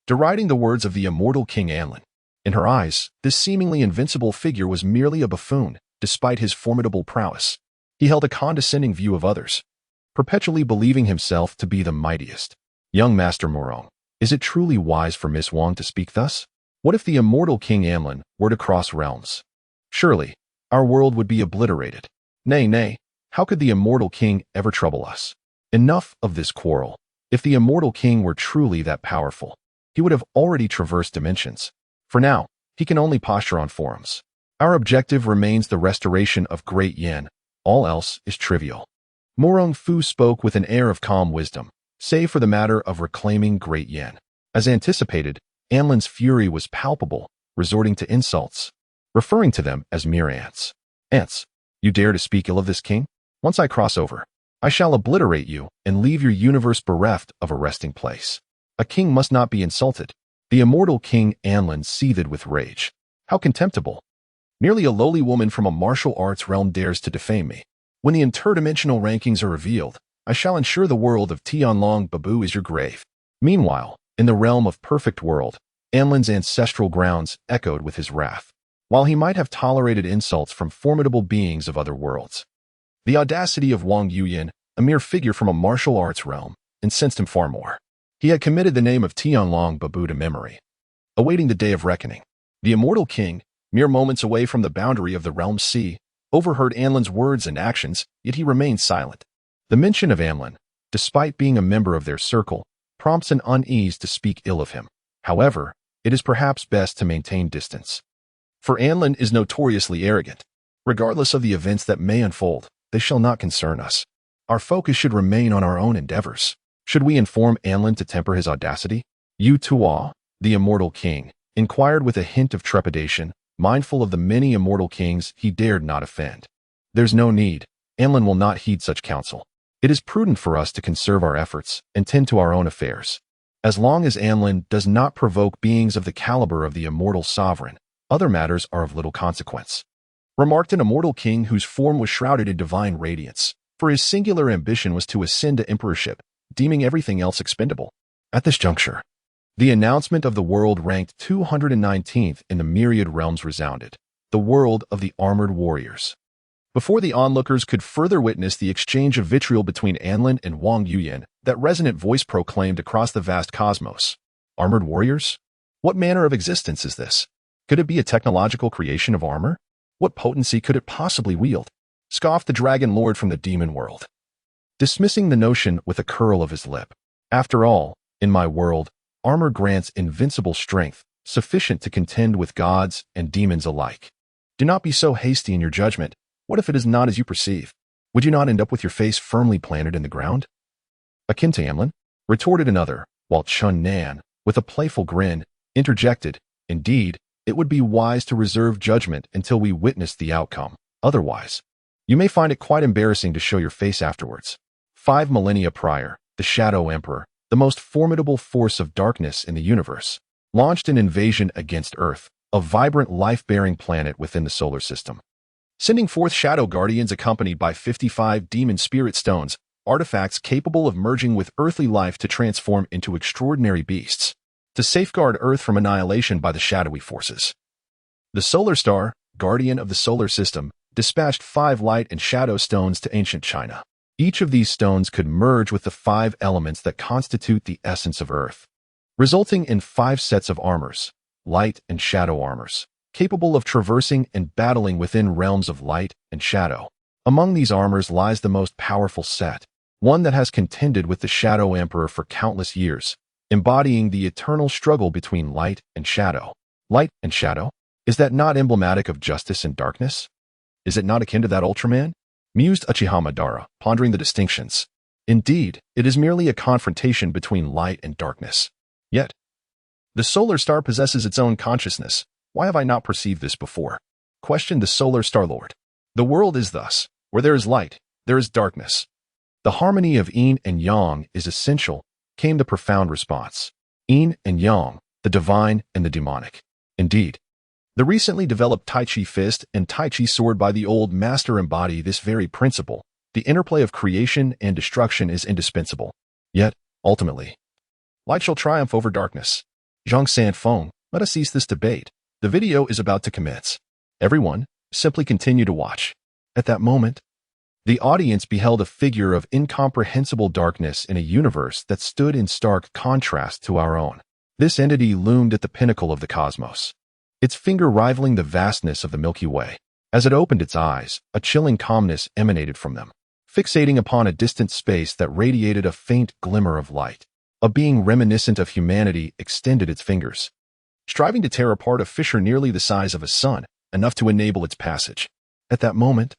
deriding the words of the immortal King Anlin. In her eyes, this seemingly invincible figure was merely a buffoon, despite his formidable prowess. He held a condescending view of others, perpetually believing himself to be the mightiest. Young Master Morong, is it truly wise for Miss Wang to speak thus? What if the immortal King Anlin were to cross realms? Surely, our world would be obliterated. Nay, nay, how could the immortal king ever trouble us? Enough of this quarrel. If the immortal king were truly that powerful, he would have already traversed dimensions. For now, he can only posture on forums. Our objective remains the restoration of Great Yin. All else is trivial. Morong Fu spoke with an air of calm wisdom, save for the matter of reclaiming Great Yin. As anticipated, Anlin's fury was palpable, resorting to insults, referring to them as mere ants. Ants, you dare to speak ill of this king? Once I cross over, I shall obliterate you and leave your universe bereft of a resting place. A king must not be insulted. The immortal King Anlin seethed with rage. How contemptible! Merely a lowly woman from a martial arts realm dares to defame me. When the interdimensional rankings are revealed, I shall ensure the world of Tianlong Babu is your grave. Meanwhile, in the realm of perfect world, Anlin's ancestral grounds echoed with his wrath. While he might have tolerated insults from formidable beings of other worlds, the audacity of Wang Yuyin, a mere figure from a martial arts realm, incensed him far more. He had committed the name of Tianlong Babu to memory, awaiting the day of reckoning. The immortal king, mere moments away from the boundary of the realm's sea, overheard Anlin's words and actions, yet he remained silent. The mention of Anlin, despite being a member of their circle, prompts an unease to speak ill of him. However, it is perhaps best to maintain distance. For Anlin is notoriously arrogant. Regardless of the events that may unfold, they shall not concern us. Our focus should remain on our own endeavors. Should we inform Anlin to temper his audacity? Yu Tuo, the immortal king, inquired with a hint of trepidation, mindful of the many immortal kings he dared not offend. There's no need. Anlin will not heed such counsel. It is prudent for us to conserve our efforts and tend to our own affairs. As long as Anlin does not provoke beings of the caliber of the immortal sovereign, other matters are of little consequence. Remarked an immortal king whose form was shrouded in divine radiance, for his singular ambition was to ascend to emperorship, deeming everything else expendable. At this juncture, the announcement of the world ranked 219th in the myriad realms resounded, the world of the armored warriors. Before the onlookers could further witness the exchange of vitriol between Anlin and Wang Yuyan, that resonant voice proclaimed across the vast cosmos. Armored warriors? What manner of existence is this? Could it be a technological creation of armor? What potency could it possibly wield? Scoffed the dragon lord from the demon world, dismissing the notion with a curl of his lip. After all, in my world, armor grants invincible strength, sufficient to contend with gods and demons alike. Do not be so hasty in your judgment. What if it is not as you perceive? Would you not end up with your face firmly planted in the ground? Akin to Anlin, retorted another, while Chun Nan, with a playful grin, interjected, indeed, it would be wise to reserve judgment until we witness the outcome. Otherwise, you may find it quite embarrassing to show your face afterwards. 5 millennia prior, the Shadow Emperor, the most formidable force of darkness in the universe, launched an invasion against Earth, a vibrant life-bearing planet within the solar system. Sending forth shadow guardians accompanied by 55 demon spirit stones, artifacts capable of merging with earthly life to transform into extraordinary beasts, to safeguard Earth from annihilation by the shadowy forces. The Solar Star, guardian of the solar system, dispatched 5 light and shadow stones to ancient China. Each of these stones could merge with the 5 elements that constitute the essence of Earth, resulting in 5 sets of armors, light and shadow armors, capable of traversing and battling within realms of light and shadow. Among these armors lies the most powerful set, one that has contended with the Shadow Emperor for countless years, embodying the eternal struggle between light and shadow. Light and shadow? Is that not emblematic of justice and darkness? Is it not akin to that Ultraman? Mused Uchiha Madara, pondering the distinctions. Indeed, it is merely a confrontation between light and darkness. Yet, the Solar Star possesses its own consciousness. Why have I not perceived this before? Questioned the Solar Star Lord. The world is thus. Where there is light, there is darkness. The harmony of yin and yang is essential, came the profound response. Yin and yang, the divine and the demonic. Indeed, the recently developed Tai Chi fist and Tai Chi sword by the old master embody this very principle. The interplay of creation and destruction is indispensable. Yet, ultimately, light shall triumph over darkness. Zhang San Feng, let us cease this debate. The video is about to commence. Everyone, simply continue to watch. At that moment, the audience beheld a figure of incomprehensible darkness in a universe that stood in stark contrast to our own. This entity loomed at the pinnacle of the cosmos, its finger rivaling the vastness of the Milky Way. As it opened its eyes, a chilling calmness emanated from them, fixating upon a distant space that radiated a faint glimmer of light. A being reminiscent of humanity extended its fingers, striving to tear apart a fissure nearly the size of a sun, enough to enable its passage. At that moment,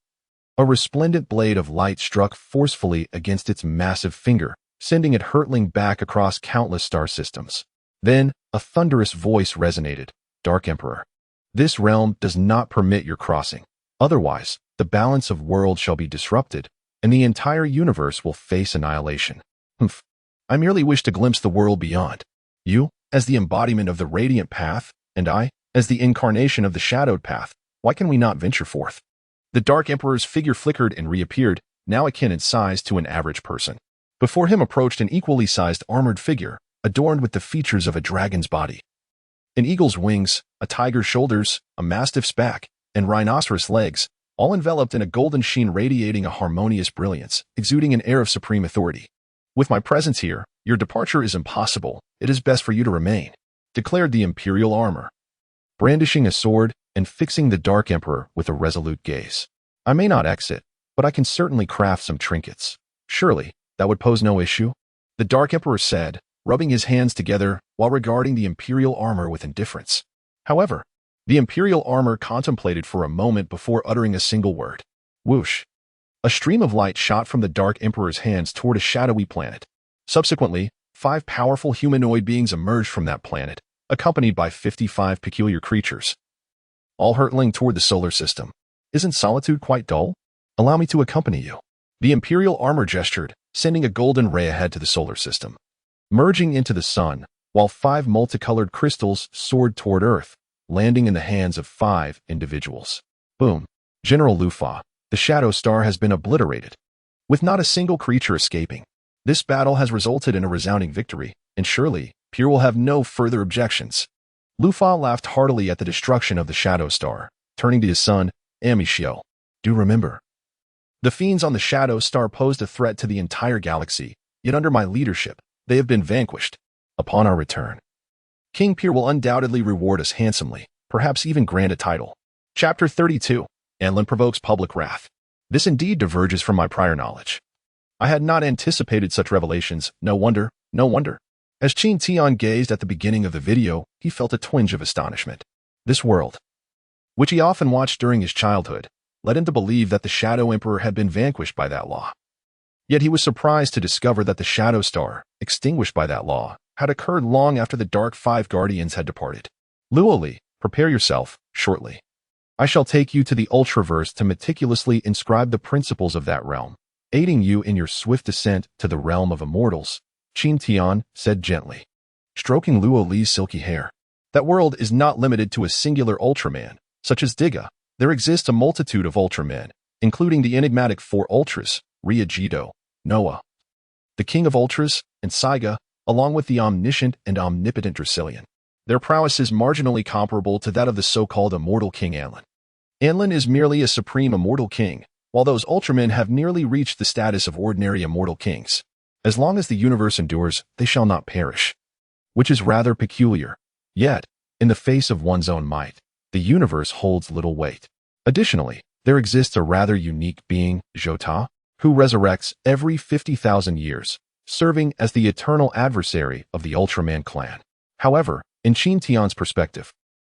a resplendent blade of light struck forcefully against its massive finger, sending it hurtling back across countless star systems. Then, a thunderous voice resonated. Dark Emperor, this realm does not permit your crossing. Otherwise, the balance of worlds shall be disrupted, and the entire universe will face annihilation. Humph. I merely wish to glimpse the world beyond. You, as the embodiment of the radiant path, and I, as the incarnation of the shadowed path, why can we not venture forth? The Dark Emperor's figure flickered and reappeared, now akin in size to an average person. Before him approached an equally sized armored figure, adorned with the features of a dragon's body. An eagle's wings, a tiger's shoulders, a mastiff's back, and rhinoceros legs, all enveloped in a golden sheen radiating a harmonious brilliance, exuding an air of supreme authority. With my presence here, your departure is impossible. It is best for you to remain, declared the imperial armor, brandishing a sword and fixing the Dark Emperor with a resolute gaze. I may not exit, but I can certainly craft some trinkets. Surely, that would pose no issue? The Dark Emperor said, rubbing his hands together while regarding the imperial armor with indifference. However, the imperial armor contemplated for a moment before uttering a single word. Whoosh! A stream of light shot from the Dark Emperor's hands toward a shadowy planet. Subsequently, 5 powerful humanoid beings emerged from that planet, accompanied by 55 peculiar creatures, all hurtling toward the solar system. Isn't solitude quite dull? Allow me to accompany you. The imperial armor gestured, sending a golden ray ahead to the solar system, merging into the sun, while 5 multicolored crystals soared toward Earth, landing in the hands of 5 individuals. Boom! General Lufa, the Shadow Star has been obliterated, with not a single creature escaping. This battle has resulted in a resounding victory, and surely, Pure will have no further objections. Lufa laughed heartily at the destruction of the Shadow Star, turning to his son, Amixiel. Do remember, the fiends on the Shadow Star posed a threat to the entire galaxy, yet under my leadership, they have been vanquished. Upon our return, King Pure will undoubtedly reward us handsomely, perhaps even grant a title. Chapter 32. Anlin provokes public wrath. This indeed diverges from my prior knowledge. I had not anticipated such revelations. No wonder, no wonder. As Qin Tian gazed at the beginning of the video, he felt a twinge of astonishment. This world, which he often watched during his childhood, led him to believe that the Shadow Emperor had been vanquished by that law. Yet he was surprised to discover that the Shadow Star, extinguished by that law, had occurred long after the Dark 5 Guardians had departed. Luoli, prepare yourself, shortly. I shall take you to the Ultraverse to meticulously inscribe the principles of that realm, aiding you in your swift descent to the realm of immortals, Qin Tian said gently, stroking Luoli's silky hair. That world is not limited to a singular Ultraman, such as Tiga. There exists a multitude of Ultramen, including the enigmatic 4 Ultras, Riagido, Noah, the King of Ultras, and Saiga, along with the omniscient and omnipotent Dracilian. Their prowess is marginally comparable to that of the so-called immortal King Anlin. Anlin is merely a supreme immortal king, while those Ultramen have nearly reached the status of ordinary immortal kings. As long as the universe endures, they shall not perish. Which is rather peculiar. Yet, in the face of one's own might, the universe holds little weight. Additionally, there exists a rather unique being, Jota, who resurrects every 50,000 years, serving as the eternal adversary of the Ultraman clan. However, in Qin Tian's perspective,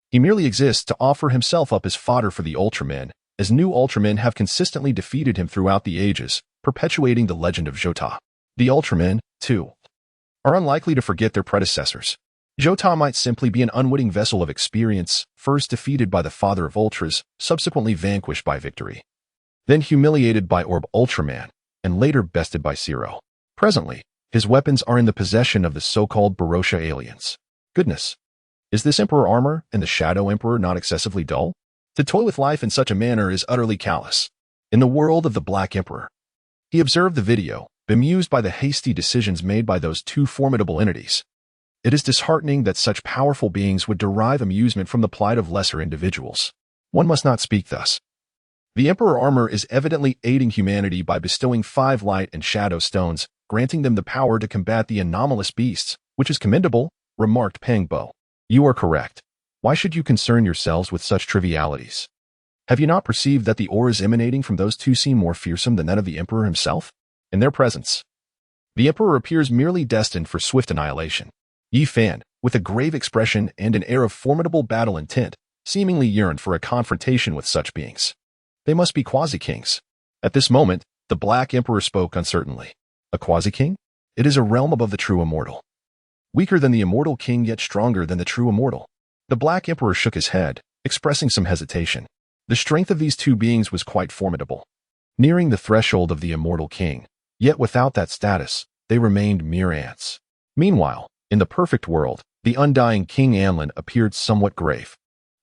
he merely exists to offer himself up as fodder for the Ultramen, as new Ultramen have consistently defeated him throughout the ages, perpetuating the legend of Jota. The Ultramen, too, are unlikely to forget their predecessors. Jota might simply be an unwitting vessel of experience, first defeated by the Father of Ultras, subsequently vanquished by victory, then humiliated by Orb Ultraman, and later bested by Zero. Presently, his weapons are in the possession of the so-called Barossa aliens. Goodness! Is this Emperor armor and the Shadow Emperor not excessively dull? To toy with life in such a manner is utterly callous. In the world of the Black Emperor, he observed the video, bemused by the hasty decisions made by those 2 formidable entities. It is disheartening that such powerful beings would derive amusement from the plight of lesser individuals. One must not speak thus. The Emperor armor is evidently aiding humanity by bestowing 5 light and shadow stones, granting them the power to combat the anomalous beasts, which is commendable, remarked Peng Bo. You are correct. Why should you concern yourselves with such trivialities? Have you not perceived that the auras emanating from those 2 seem more fearsome than that of the Emperor himself? In their presence, the Emperor appears merely destined for swift annihilation. Yi Fan, with a grave expression and an air of formidable battle intent, seemingly yearned for a confrontation with such beings. They must be quasi-kings. At this moment, the Black Emperor spoke uncertainly. A quasi-king? It is a realm above the true immortal. Weaker than the immortal king, yet stronger than the true immortal. The Black Emperor shook his head, expressing some hesitation. The strength of these 2 beings was quite formidable, nearing the threshold of the immortal king, yet without that status, they remained mere ants. Meanwhile, in the perfect world, the undying King Anlin appeared somewhat grave.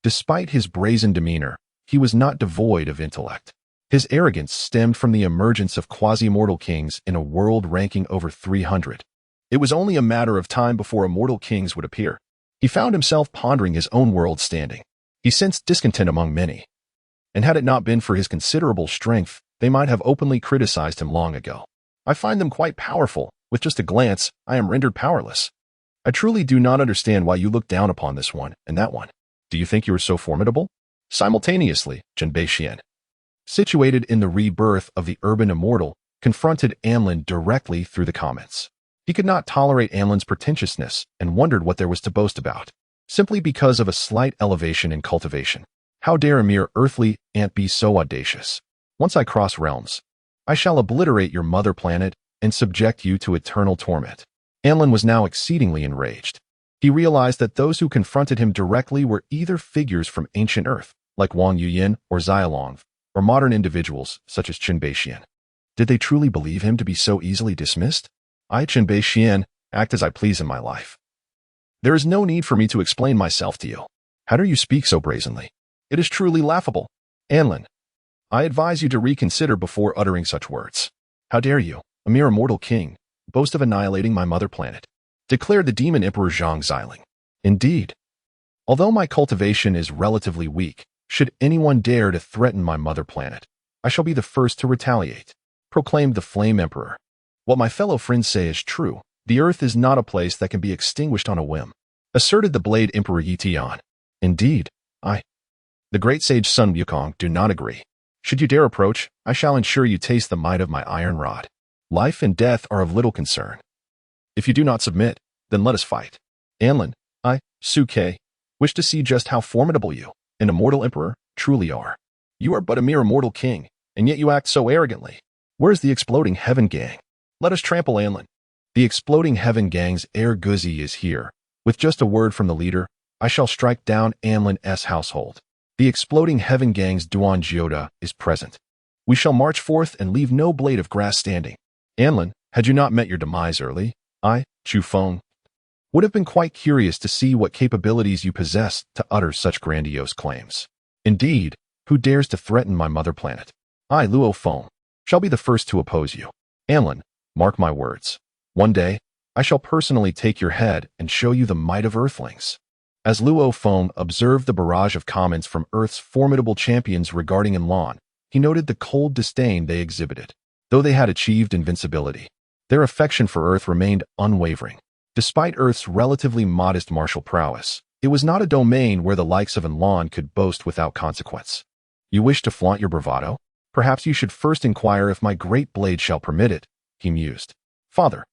Despite his brazen demeanor, he was not devoid of intellect. His arrogance stemmed from the emergence of quasi-immortal kings in a world ranking over 300. It was only a matter of time before immortal kings would appear. He found himself pondering his own world standing. He sensed discontent among many, and had it not been for his considerable strength, they might have openly criticized him long ago. I find them quite powerful, With just a glance, I am rendered powerless. I truly do not understand why you look down upon this one and that one. Do you think you are so formidable? Simultaneously, Jinbei Xian, situated in the rebirth of the urban immortal, confronted Amlin directly through the comments. He could not tolerate Amlin's pretentiousness and wondered what there was to boast about, simply because of a slight elevation in cultivation. How dare a mere earthly ant be so audacious? Once I cross realms, I shall obliterate your mother planet and subject you to eternal torment. Amlin was now exceedingly enraged. He realized that those who confronted him directly were either figures from ancient Earth, like Wang Yuyin or Xiaolong, or modern individuals such as Jinbei Xian. Did they truly believe him to be so easily dismissed? I, Jinbei Xian, act as I please in my life. There is no need for me to explain myself to you. How dare you speak so brazenly? It is truly laughable. Amlin, I advise you to reconsider before uttering such words. How dare you, a mere immortal king, boast of annihilating my mother planet? Declared the demon emperor Zhang Xiling. Indeed. Although my cultivation is relatively weak, should anyone dare to threaten my mother planet, I shall be the first to retaliate, proclaimed the flame emperor. What my fellow friends say is true. The earth is not a place that can be extinguished on a whim, asserted the blade emperor Yi Tian. Indeed, the great sage Sun Wukong, do not agree. Should you dare approach, I shall ensure you taste the might of my iron rod. Life and death are of little concern. If you do not submit, then let us fight. Amlin, Suke, wish to see just how formidable you, an immortal emperor, truly are. You are but a mere immortal king, and yet you act so arrogantly. Where is the exploding heaven gang? Let us trample Amlin. The exploding heaven gang's Air Guzi is here. With just a word from the leader, I shall strike down Amlin's household. The exploding heaven gang's Duan Jioda is present. We shall march forth and leave no blade of grass standing. Amlin, had you not met your demise early, I, Xiao Feng, would have been quite curious to see what capabilities you possess to utter such grandiose claims. Indeed, who dares to threaten my mother planet? I, Luo Feng, shall be the first to oppose you. Amlin, mark my words. One day, I shall personally take your head and show you the might of earthlings. As Luo Feng observed the barrage of comments from Earth's formidable champions regarding Enlon, he noted the cold disdain they exhibited. Though they had achieved invincibility, their affection for Earth remained unwavering. Despite Earth's relatively modest martial prowess, it was not a domain where the likes of Enlon could boast without consequence. You wish to flaunt your bravado? Perhaps you should first inquire if my great blade shall permit it, he mused. Father,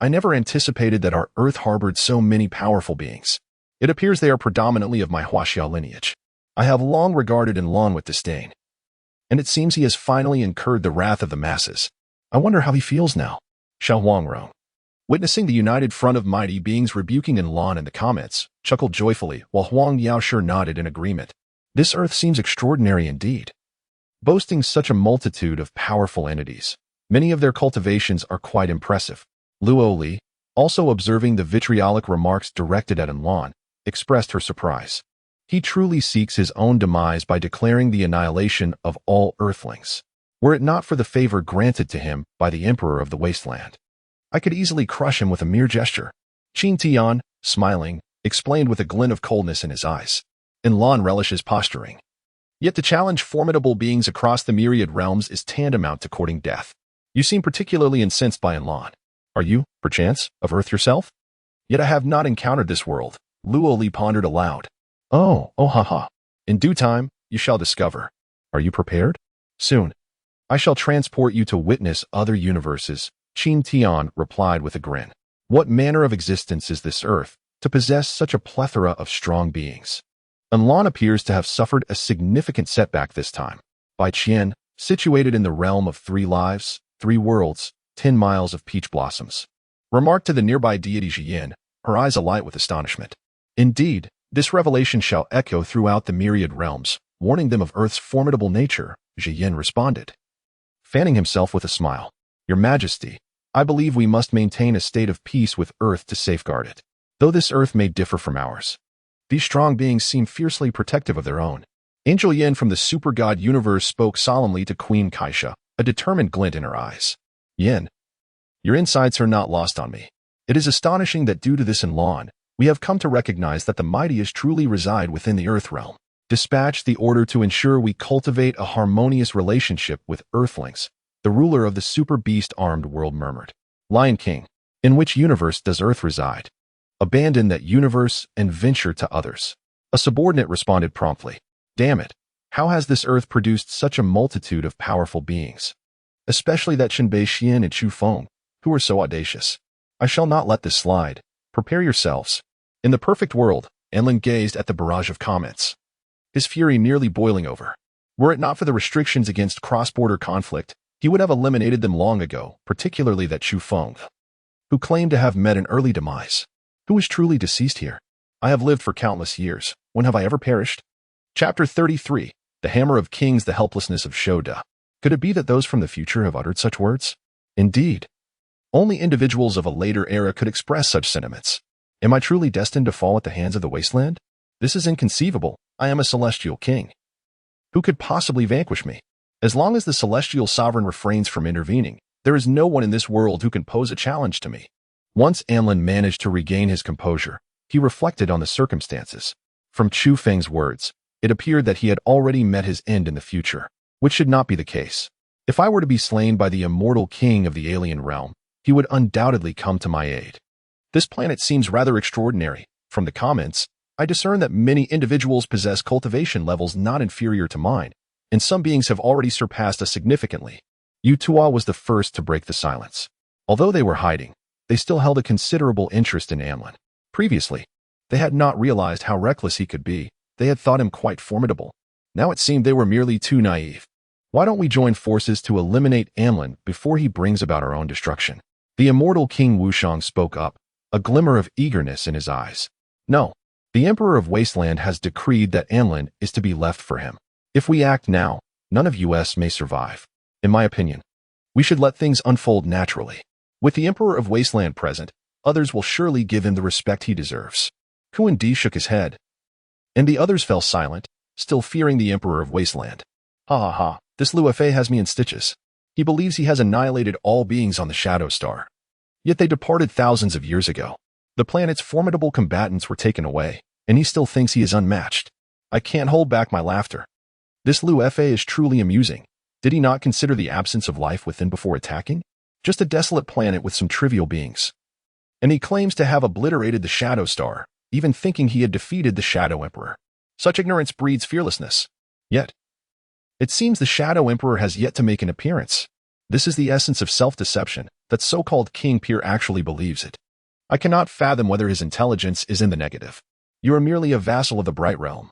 I never anticipated that our Earth harbored so many powerful beings. It appears they are predominantly of my Huaxiao lineage. I have long regarded Enlon with disdain, and it seems he has finally incurred the wrath of the masses. I wonder how he feels now. Xiao Huangrong, witnessing the united front of mighty beings rebuking Enlon in the comments, chuckled joyfully while Huang Yaoshi nodded in agreement. This Earth seems extraordinary indeed. Boasting such a multitude of powerful entities, many of their cultivations are quite impressive. Luo Li, also observing the vitriolic remarks directed at Enlon, expressed her surprise. He truly seeks his own demise by declaring the annihilation of all earthlings. Were it not for the favor granted to him by the Emperor of the Wasteland, I could easily crush him with a mere gesture. Qin Tian, smiling, explained with a glint of coldness in his eyes. Enlon relishes posturing. Yet to challenge formidable beings across the myriad realms is tantamount to courting death. You seem particularly incensed by Enlon. Are you, perchance, of Earth yourself? Yet I have not encountered this world. Luo Li pondered aloud. Oh haha. In due time, you shall discover. Are you prepared? Soon. I shall transport you to witness other universes, Qin Tian replied with a grin. What manner of existence is this Earth, to possess such a plethora of strong beings? Enlon appears to have suffered a significant setback this time. Bai Qian, situated in the realm of 3 lives, 3 worlds, 10 miles of peach blossoms, remarked to the nearby deity Zhiyin, her eyes alight with astonishment. Indeed, this revelation shall echo throughout the myriad realms, warning them of Earth's formidable nature, Zhiyin responded, fanning himself with a smile. Your Majesty, I believe we must maintain a state of peace with Earth to safeguard it. Though this Earth may differ from ours, these strong beings seem fiercely protective of their own. Angel Yin from the super god universe spoke solemnly to Queen Kajila, a determined glint in her eyes. Yin, your insights are not lost on me. It is astonishing that due to this Enlon, we have come to recognize that the mightiest truly reside within the Earth realm. Dispatch the order to ensure we cultivate a harmonious relationship with Earthlings, the ruler of the super beast-armed world murmured. Lion King, In which universe does Earth reside? Abandon that universe and venture to others. A subordinate responded promptly. Damn it. How has this Earth produced such a multitude of powerful beings? Especially that Shenbei Xian and Xiao Feng, who are so audacious. I shall not let this slide. Prepare yourselves. In the perfect world, Anlin gazed at the barrage of comments, his fury nearly boiling over. Were it not for the restrictions against cross-border conflict, he would have eliminated them long ago, particularly that Xiao Feng, who claimed to have met an early demise. Who is truly deceased here? I have lived for countless years. When have I ever perished? Chapter 33. The Hammer of Kings, the Helplessness of Showdown. Could it be that those from the future have uttered such words? Indeed. Only individuals of a later era could express such sentiments. Am I truly destined to fall at the hands of the wasteland? This is inconceivable. I am a celestial king. Who could possibly vanquish me? As long as the celestial sovereign refrains from intervening, there is no one in this world who can pose a challenge to me. Once Anlin managed to regain his composure, he reflected on the circumstances. From Xiao Feng's words, it appeared that he had already met his end in the future, which should not be the case. If I were to be slain by the immortal king of the alien realm, he would undoubtedly come to my aid. This planet seems rather extraordinary. From the comments, I discern that many individuals possess cultivation levels not inferior to mine, and some beings have already surpassed us significantly. Yu Tua was the first to break the silence. Although they were hiding, they still held a considerable interest in Anlin. Previously, they had not realized how reckless he could be. They had thought him quite formidable. Now it seemed they were merely too naive. Why don't we join forces to eliminate Anlin before he brings about our own destruction? The immortal King Wushang spoke up, a glimmer of eagerness in his eyes. No, the Emperor of Wasteland has decreed that Anlin is to be left for him. If we act now, none of us may survive. In my opinion, we should let things unfold naturally. With the Emperor of Wasteland present, others will surely give him the respect he deserves. Kuan Di shook his head, and the others fell silent, still fearing the Emperor of Wasteland. Ha ha ha, this Luo Fei has me in stitches. He believes he has annihilated all beings on the Shadow Star. Yet they departed thousands of years ago. The planet's formidable combatants were taken away, and he still thinks he is unmatched. I can't hold back my laughter. This Luo Fei is truly amusing. Did he not consider the absence of life within before attacking? Just a desolate planet with some trivial beings. And he claims to have obliterated the Shadow Star, even thinking he had defeated the Shadow Emperor. Such ignorance breeds fearlessness. Yet, it seems the Shadow Emperor has yet to make an appearance. This is the essence of self-deception, that so-called King Pier actually believes it. I cannot fathom whether his intelligence is in the negative. You are merely a vassal of the Bright Realm,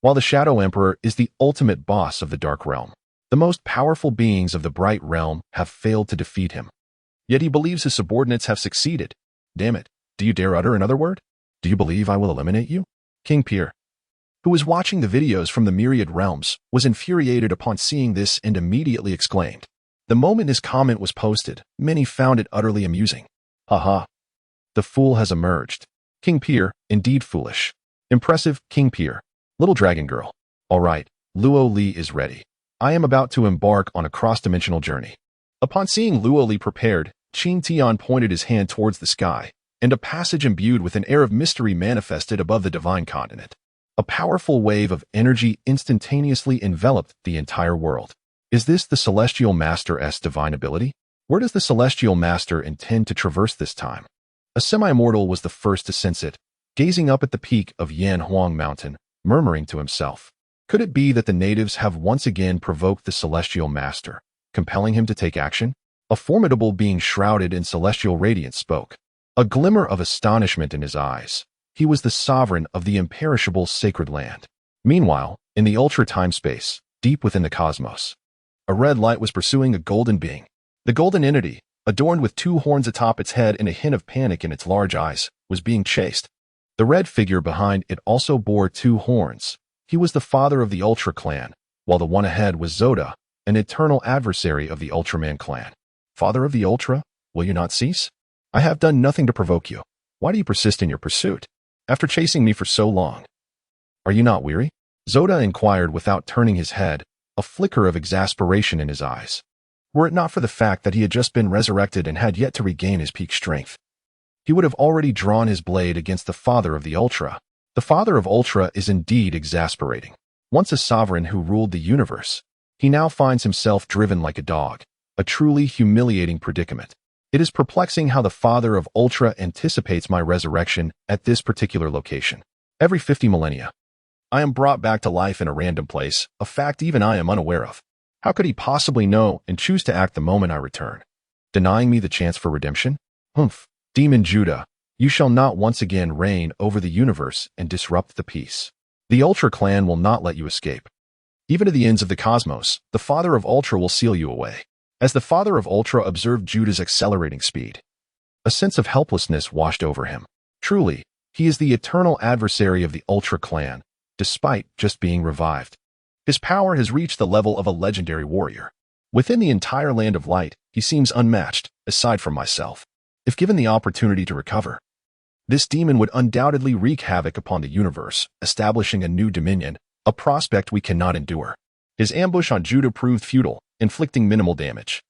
while the Shadow Emperor is the ultimate boss of the Dark Realm. The most powerful beings of the Bright Realm have failed to defeat him. Yet he believes his subordinates have succeeded. Damn it, do you dare utter another word? Do you believe I will eliminate you? King Pier, who was watching the videos from the myriad realms, was infuriated upon seeing this and immediately exclaimed. The moment his comment was posted, many found it utterly amusing. Haha. The fool has emerged. King Pier, indeed foolish. Impressive, King Pier. Little dragon girl. All right, Luo Li is ready. I am about to embark on a cross-dimensional journey. Upon seeing Luo Li prepared, Qin Tian pointed his hand towards the sky, and a passage imbued with an air of mystery manifested above the divine continent. A powerful wave of energy instantaneously enveloped the entire world. Is this the Celestial Master's divine ability? Where does the Celestial Master intend to traverse this time? A semi-mortal was the first to sense it, gazing up at the peak of Yan Huang Mountain, murmuring to himself. Could it be that the natives have once again provoked the Celestial Master, compelling him to take action? A formidable being shrouded in celestial radiance spoke, a glimmer of astonishment in his eyes. He was the sovereign of the imperishable sacred land. Meanwhile, in the ultra-time-space, deep within the cosmos, a red light was pursuing a golden being. The golden entity, adorned with two horns atop its head and a hint of panic in its large eyes, was being chased. The red figure behind it also bore two horns. He was the father of the Ultra clan, while the one ahead was Zoda, an eternal adversary of the Ultraman clan. Father of the Ultra, will you not cease? I have done nothing to provoke you. Why do you persist in your pursuit? After chasing me for so long, are you not weary? Zoda inquired without turning his head, a flicker of exasperation in his eyes. Were it not for the fact that he had just been resurrected and had yet to regain his peak strength, he would have already drawn his blade against the father of the Ultra. The father of Ultra is indeed exasperating. Once a sovereign who ruled the universe, he now finds himself driven like a dog, a truly humiliating predicament. It is perplexing how the Father of Ultra anticipates my resurrection at this particular location. Every 50 millennia, I am brought back to life in a random place, a fact even I am unaware of. How could he possibly know and choose to act the moment I return, denying me the chance for redemption? Humph, Demon Judah, you shall not once again reign over the universe and disrupt the peace. The Ultra clan will not let you escape. Even to the ends of the cosmos, the Father of Ultra will seal you away. As the Father of Ultra observed Judah's accelerating speed, a sense of helplessness washed over him. Truly, he is the eternal adversary of the Ultra clan, despite just being revived. His power has reached the level of a legendary warrior. Within the entire land of light, he seems unmatched, aside from myself. If given the opportunity to recover, this demon would undoubtedly wreak havoc upon the universe, establishing a new dominion, a prospect we cannot endure. His ambush on Judah proved futile, inflicting minimal damage.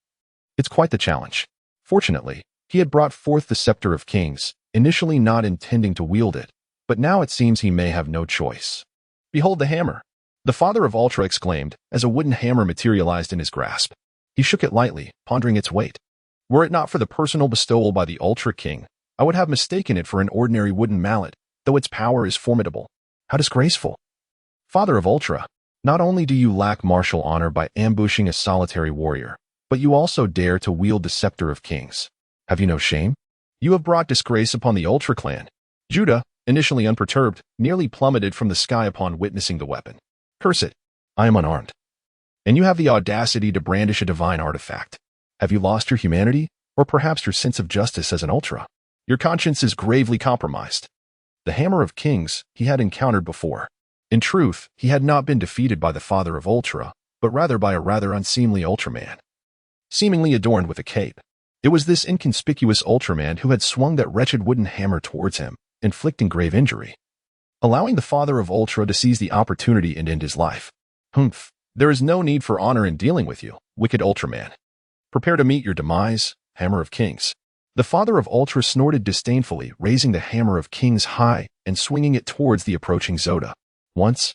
It's quite the challenge. Fortunately, he had brought forth the Scepter of Kings, initially not intending to wield it, but now it seems he may have no choice. Behold the hammer! The Father of Ultra exclaimed, as a wooden hammer materialized in his grasp. He shook it lightly, pondering its weight. Were it not for the personal bestowal by the Ultra King, I would have mistaken it for an ordinary wooden mallet, though its power is formidable. How disgraceful! Father of Ultra, not only do you lack martial honor by ambushing a solitary warrior, but you also dare to wield the Scepter of Kings. Have you no shame? You have brought disgrace upon the Ultra clan. Judah, initially unperturbed, nearly plummeted from the sky upon witnessing the weapon. Curse it! I am unarmed. And you have the audacity to brandish a divine artifact. Have you lost your humanity, or perhaps your sense of justice as an Ultra? Your conscience is gravely compromised. The Hammer of Kings he had encountered before. In truth, he had not been defeated by the Father of Ultra, but rather by a rather unseemly Ultraman, seemingly adorned with a cape. It was this inconspicuous Ultraman who had swung that wretched wooden hammer towards him, inflicting grave injury, allowing the Father of Ultra to seize the opportunity and end his life. Humph, there is no need for honor in dealing with you, wicked Ultraman. Prepare to meet your demise, Hammer of Kings. The Father of Ultra snorted disdainfully, raising the Hammer of Kings high and swinging it towards the approaching Zoda. Once,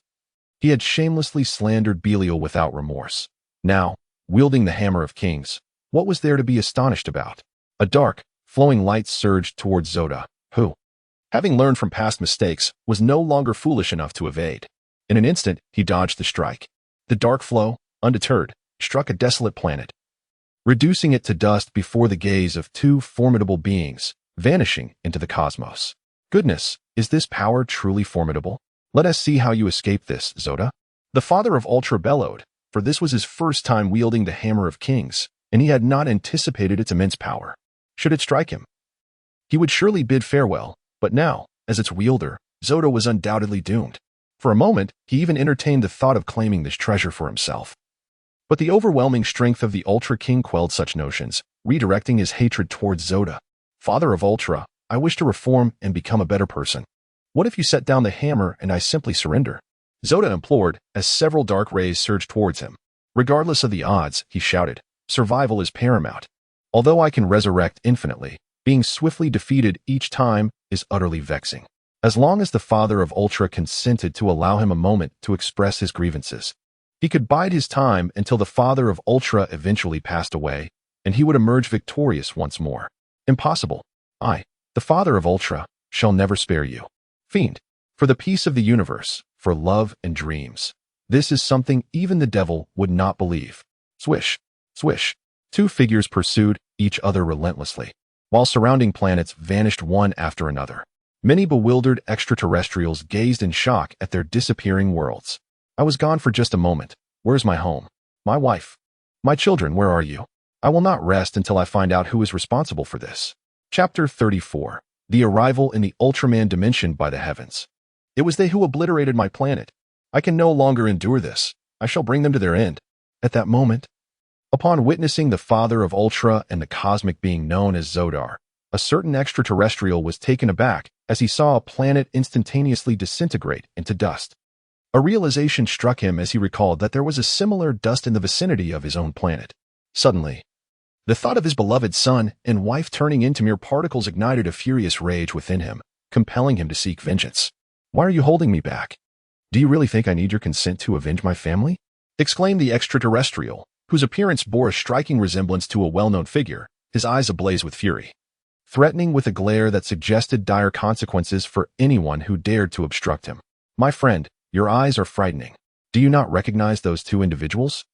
he had shamelessly slandered Belial without remorse. Now, wielding the Hammer of Kings, what was there to be astonished about? A dark, flowing light surged towards Zoda, who, having learned from past mistakes, was no longer foolish enough to evade. In an instant, he dodged the strike. The dark flow, undeterred, struck a desolate planet, reducing it to dust before the gaze of two formidable beings, vanishing into the cosmos. Goodness, is this power truly formidable? Let us see how you escape this, Zoda. The Father of Ultra bellowed, for this was his first time wielding the Hammer of Kings, and he had not anticipated its immense power. Should it strike him, he would surely bid farewell, but now, as its wielder, Zoda was undoubtedly doomed. For a moment, he even entertained the thought of claiming this treasure for himself. But the overwhelming strength of the Ultra King quelled such notions, redirecting his hatred towards Zoda. Father of Ultra, I wish to reform and become a better person. What if you set down the hammer and I simply surrender? Zoda implored, as several dark rays surged towards him. Regardless of the odds, he shouted, survival is paramount. Although I can resurrect infinitely, being swiftly defeated each time is utterly vexing. As long as the Father of Ultra consented to allow him a moment to express his grievances, he could bide his time until the Father of Ultra eventually passed away, and he would emerge victorious once more. Impossible. I, the Father of Ultra, shall never spare you. Fiend, for the peace of the universe, for love and dreams. This is something even the devil would not believe. Swish, swish. Two figures pursued each other relentlessly, while surrounding planets vanished one after another. Many bewildered extraterrestrials gazed in shock at their disappearing worlds. I was gone for just a moment. Where's my home? My wife? My children, where are you? I will not rest until I find out who is responsible for this. Chapter 34. The arrival in the Ultraman dimension by the heavens. It was they who obliterated my planet. I can no longer endure this. I shall bring them to their end. At that moment, upon witnessing the Father of Ultra and the cosmic being known as Zodar, a certain extraterrestrial was taken aback as he saw a planet instantaneously disintegrate into dust. A realization struck him as he recalled that there was a similar dust in the vicinity of his own planet. Suddenly, the thought of his beloved son and wife turning into mere particles ignited a furious rage within him, compelling him to seek vengeance. Why are you holding me back? Do you really think I need your consent to avenge my family? Exclaimed the extraterrestrial, whose appearance bore a striking resemblance to a well-known figure, his eyes ablaze with fury, threatening with a glare that suggested dire consequences for anyone who dared to obstruct him. My friend, your eyes are frightening. Do you not recognize those two individuals?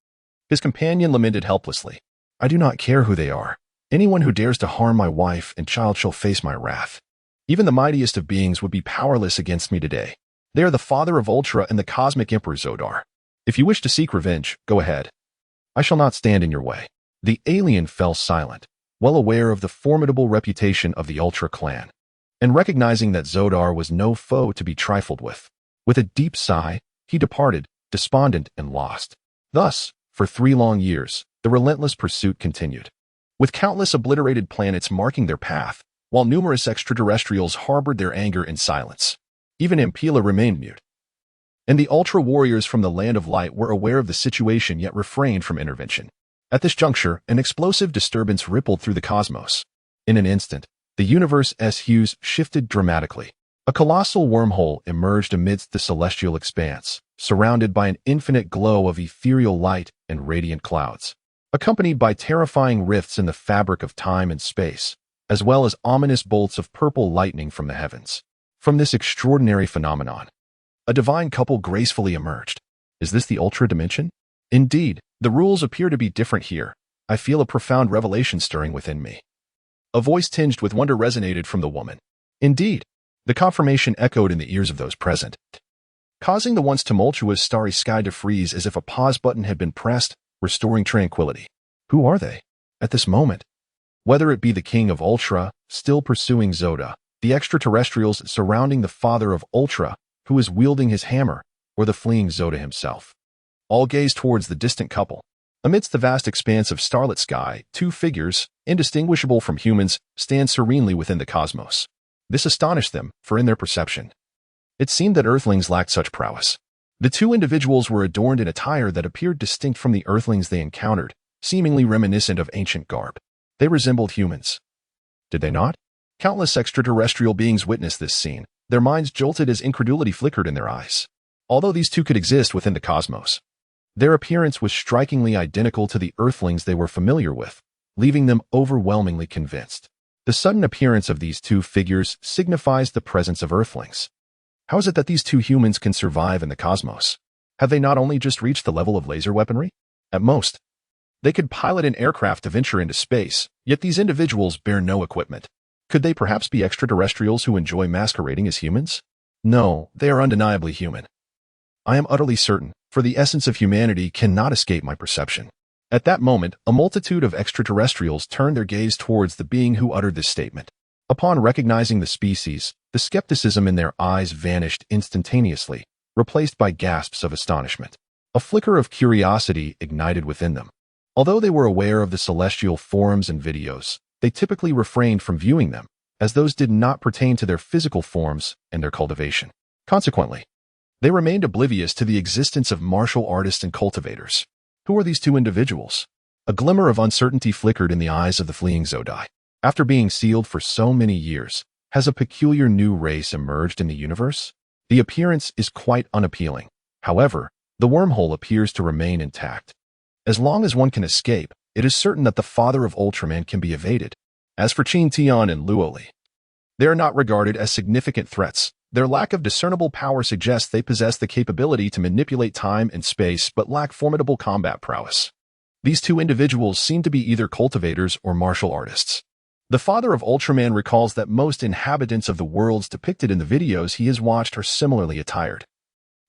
His companion lamented helplessly. I do not care who they are. Anyone who dares to harm my wife and child shall face my wrath. Even the mightiest of beings would be powerless against me today. They are the father of Ultra and the cosmic Emperor Zodar. If you wish to seek revenge, go ahead. I shall not stand in your way. The alien fell silent, well aware of the formidable reputation of the Ultra clan, and recognizing that Zodar was no foe to be trifled with. With a deep sigh, he departed, despondent and lost. Thus, for 3 long years, the relentless pursuit continued, with countless obliterated planets marking their path, while numerous extraterrestrials harbored their anger in silence. Even Impila remained mute. And the Ultra warriors from the Land of Light were aware of the situation yet refrained from intervention. At this juncture, an explosive disturbance rippled through the cosmos. In an instant, the universe's hues shifted dramatically. A colossal wormhole emerged amidst the celestial expanse, surrounded by an infinite glow of ethereal light and radiant clouds, accompanied by terrifying rifts in the fabric of time and space, as well as ominous bolts of purple lightning from the heavens. From this extraordinary phenomenon, a divine couple gracefully emerged. Is this the Ultra dimension? Indeed, the rules appear to be different here. I feel a profound revelation stirring within me. A voice tinged with wonder resonated from the woman. Indeed, the confirmation echoed in the ears of those present, causing the once tumultuous starry sky to freeze as if a pause button had been pressed, restoring tranquility. Who are they? At this moment, whether it be the King of Ultra, still pursuing Zoda, the extraterrestrials surrounding the Father of Ultra, who is wielding his hammer, or the fleeing Zoda himself, all gaze towards the distant couple. Amidst the vast expanse of starlit sky, 2 figures, indistinguishable from humans, stand serenely within the cosmos. This astonished them, for in their perception, it seemed that Earthlings lacked such prowess. The 2 individuals were adorned in attire that appeared distinct from the Earthlings they encountered, seemingly reminiscent of ancient garb. They resembled humans. Did they not? Countless extraterrestrial beings witnessed this scene, their minds jolted as incredulity flickered in their eyes. Although these 2 could exist within the cosmos, their appearance was strikingly identical to the Earthlings they were familiar with, leaving them overwhelmingly convinced. The sudden appearance of these 2 figures signifies the presence of Earthlings. How is it that these 2 humans can survive in the cosmos? Have they not only just reached the level of laser weaponry? At most, they could pilot an aircraft to venture into space, yet these individuals bear no equipment. Could they perhaps be extraterrestrials who enjoy masquerading as humans? No, they are undeniably human. I am utterly certain, for the essence of humanity cannot escape my perception. At that moment, a multitude of extraterrestrials turned their gaze towards the being who uttered this statement. Upon recognizing the species, the skepticism in their eyes vanished instantaneously, replaced by gasps of astonishment. A flicker of curiosity ignited within them. Although they were aware of the celestial forms and videos, they typically refrained from viewing them, as those did not pertain to their physical forms and their cultivation. Consequently, they remained oblivious to the existence of martial artists and cultivators. Who are these 2 individuals? A glimmer of uncertainty flickered in the eyes of the fleeing Zodai. After being sealed for so many years, has a peculiar new race emerged in the universe? The appearance is quite unappealing. However, the wormhole appears to remain intact. As long as one can escape, it is certain that the father of Ultraman can be evaded. As for Qin Tian and Luoli, they are not regarded as significant threats. Their lack of discernible power suggests they possess the capability to manipulate time and space but lack formidable combat prowess. These 2 individuals seem to be either cultivators or martial artists. The father of Ultraman recalls that most inhabitants of the worlds depicted in the videos he has watched are similarly attired,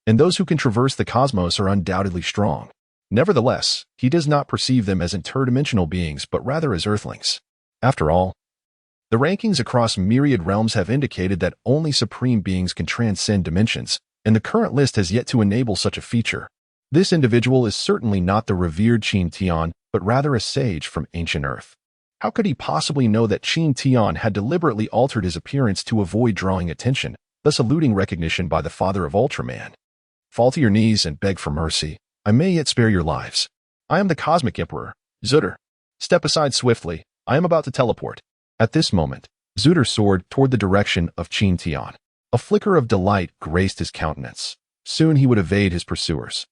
and those who can traverse the cosmos are undoubtedly strong. Nevertheless, he does not perceive them as interdimensional beings but rather as Earthlings. After all, the rankings across myriad realms have indicated that only supreme beings can transcend dimensions, and the current list has yet to enable such a feature. This individual is certainly not the revered Qin Tian, but rather a sage from ancient Earth. How could he possibly know that Qin Tian had deliberately altered his appearance to avoid drawing attention, thus eluding recognition by the father of Ultraman? Fall to your knees and beg for mercy. I may yet spare your lives. I am the Cosmic Emperor, Zutter. Step aside swiftly. I am about to teleport. At this moment, Zutter soared toward the direction of Qin Tian. A flicker of delight graced his countenance. Soon he would evade his pursuers.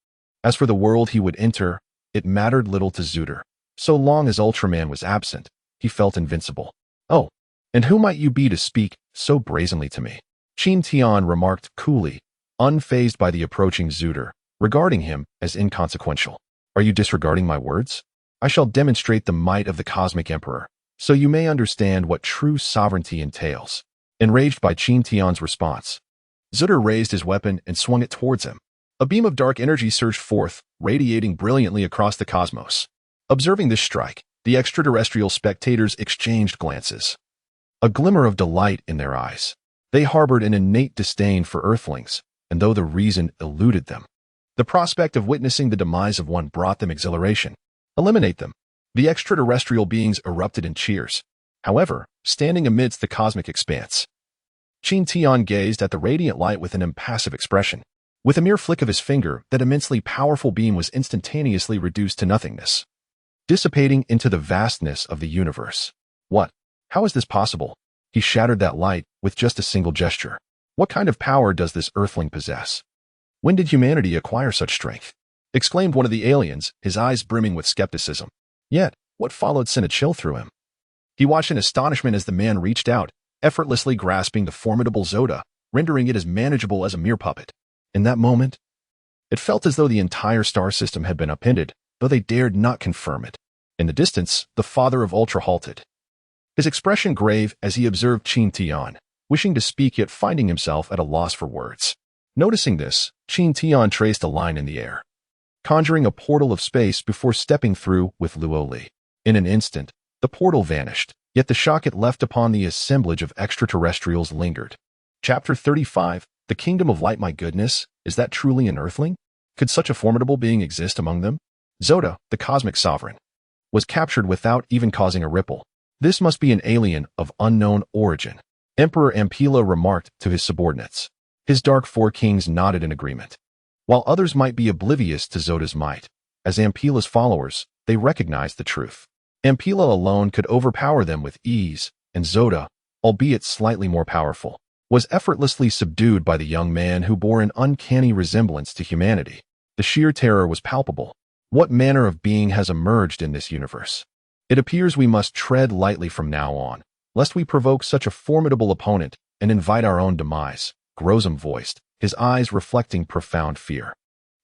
As for the world he would enter, it mattered little to Zutter. So long as Ultraman was absent, he felt invincible. "Oh, and who might you be to speak so brazenly to me?" Qin Tian remarked coolly, unfazed by the approaching Zuder, regarding him as inconsequential. "Are you disregarding my words? I shall demonstrate the might of the Cosmic Emperor, so you may understand what true sovereignty entails." Enraged by Qin Tian's response, Zuder raised his weapon and swung it towards him. A beam of dark energy surged forth, radiating brilliantly across the cosmos. Observing this strike, the extraterrestrial spectators exchanged glances. A glimmer of delight in their eyes. They harbored an innate disdain for Earthlings, and though the reason eluded them, the prospect of witnessing the demise of one brought them exhilaration. "Eliminate them." The extraterrestrial beings erupted in cheers. However, standing amidst the cosmic expanse, Qin Tian gazed at the radiant light with an impassive expression. With a mere flick of his finger, that immensely powerful beam was instantaneously reduced to nothingness, dissipating into the vastness of the universe. "What? How is this possible?" He shattered that light with just a single gesture. "What kind of power does this Earthling possess? When did humanity acquire such strength?" exclaimed one of the aliens, his eyes brimming with skepticism. Yet, what followed sent a chill through him. He watched in astonishment as the man reached out, effortlessly grasping the formidable Zoda, rendering it as manageable as a mere puppet. In that moment, it felt as though the entire star system had been upended, though they dared not confirm it. In the distance, the father of Ultra halted, his expression grave as he observed Qin Tian, wishing to speak yet finding himself at a loss for words. Noticing this, Qin Tian traced a line in the air, conjuring a portal of space before stepping through with Luoli. In an instant, the portal vanished, yet the shock it left upon the assemblage of extraterrestrials lingered. Chapter 35, The Kingdom of Light. My goodness, is that truly an Earthling? Could such a formidable being exist among them? Zoda, the cosmic sovereign, was captured without even causing a ripple. This must be an alien of unknown origin, Emperor Ampila remarked to his subordinates. His dark four kings nodded in agreement. While others might be oblivious to Zoda's might, as Ampila's followers, they recognized the truth. Ampila alone could overpower them with ease, and Zoda, albeit slightly more powerful, was effortlessly subdued by the young man who bore an uncanny resemblance to humanity. The sheer terror was palpable. What manner of being has emerged in this universe? It appears we must tread lightly from now on, lest we provoke such a formidable opponent and invite our own demise, Grozom voiced, his eyes reflecting profound fear.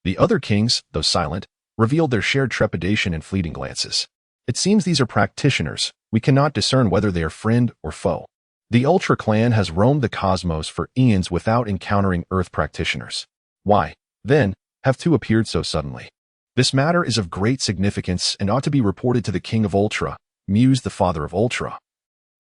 The other kings, though silent, revealed their shared trepidation in fleeting glances. It seems these are practitioners. We cannot discern whether they are friend or foe. The Ultra clan has roamed the cosmos for eons without encountering Earth practitioners. Why, then, have two appeared so suddenly? This matter is of great significance and ought to be reported to the King of Ultra, mused the father of Ultra.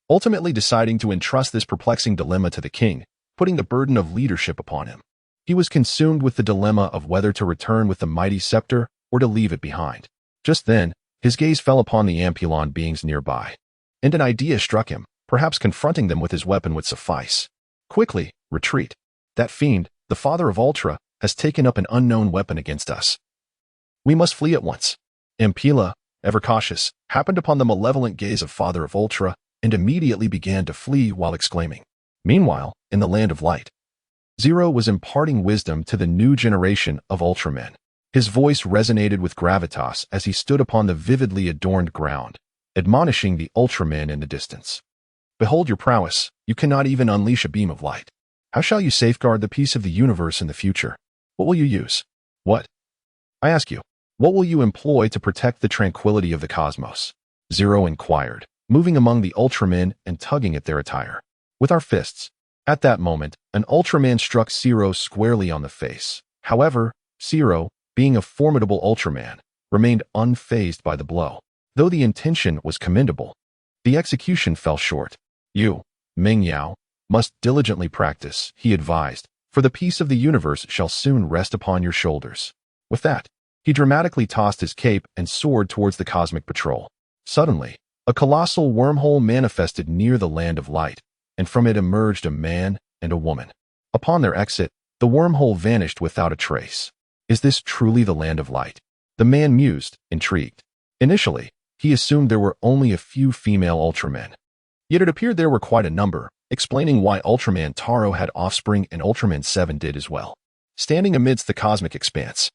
Ultimately deciding to entrust this perplexing dilemma to the king, putting the burden of leadership upon him. He was consumed with the dilemma of whether to return with the mighty scepter or to leave it behind. Just then, his gaze fell upon the Ampulon beings nearby, and an idea struck him. Perhaps confronting them with his weapon would suffice. Quickly, retreat. That fiend, the father of Ultra, has taken up an unknown weapon against us. We must flee at once. Ampila, ever cautious, happened upon the malevolent gaze of father of Ultra and immediately began to flee while exclaiming. Meanwhile, in the land of light, Zero was imparting wisdom to the new generation of Ultramen. His voice resonated with gravitas as he stood upon the vividly adorned ground, admonishing the Ultramen in the distance. Behold your prowess, you cannot even unleash a beam of light. How shall you safeguard the peace of the universe in the future? What will you use? What? I ask you, what will you employ to protect the tranquility of the cosmos? Zero inquired, moving among the Ultramen and tugging at their attire. With our fists. At that moment, an Ultraman struck Zero squarely on the face. However, Zero, being a formidable Ultraman, remained unfazed by the blow. Though the intention was commendable, the execution fell short. You, Meng Yao, must diligently practice, he advised, for the peace of the universe shall soon rest upon your shoulders. With that, he dramatically tossed his cape and soared towards the cosmic patrol. Suddenly, a colossal wormhole manifested near the land of light, and from it emerged a man and a woman. Upon their exit, the wormhole vanished without a trace. Is this truly the land of light? The man mused, intrigued. Initially, he assumed there were only a few female Ultramen. Yet it appeared there were quite a number, explaining why Ultraman Taro had offspring and Ultraman 7 did as well. Standing amidst the cosmic expanse,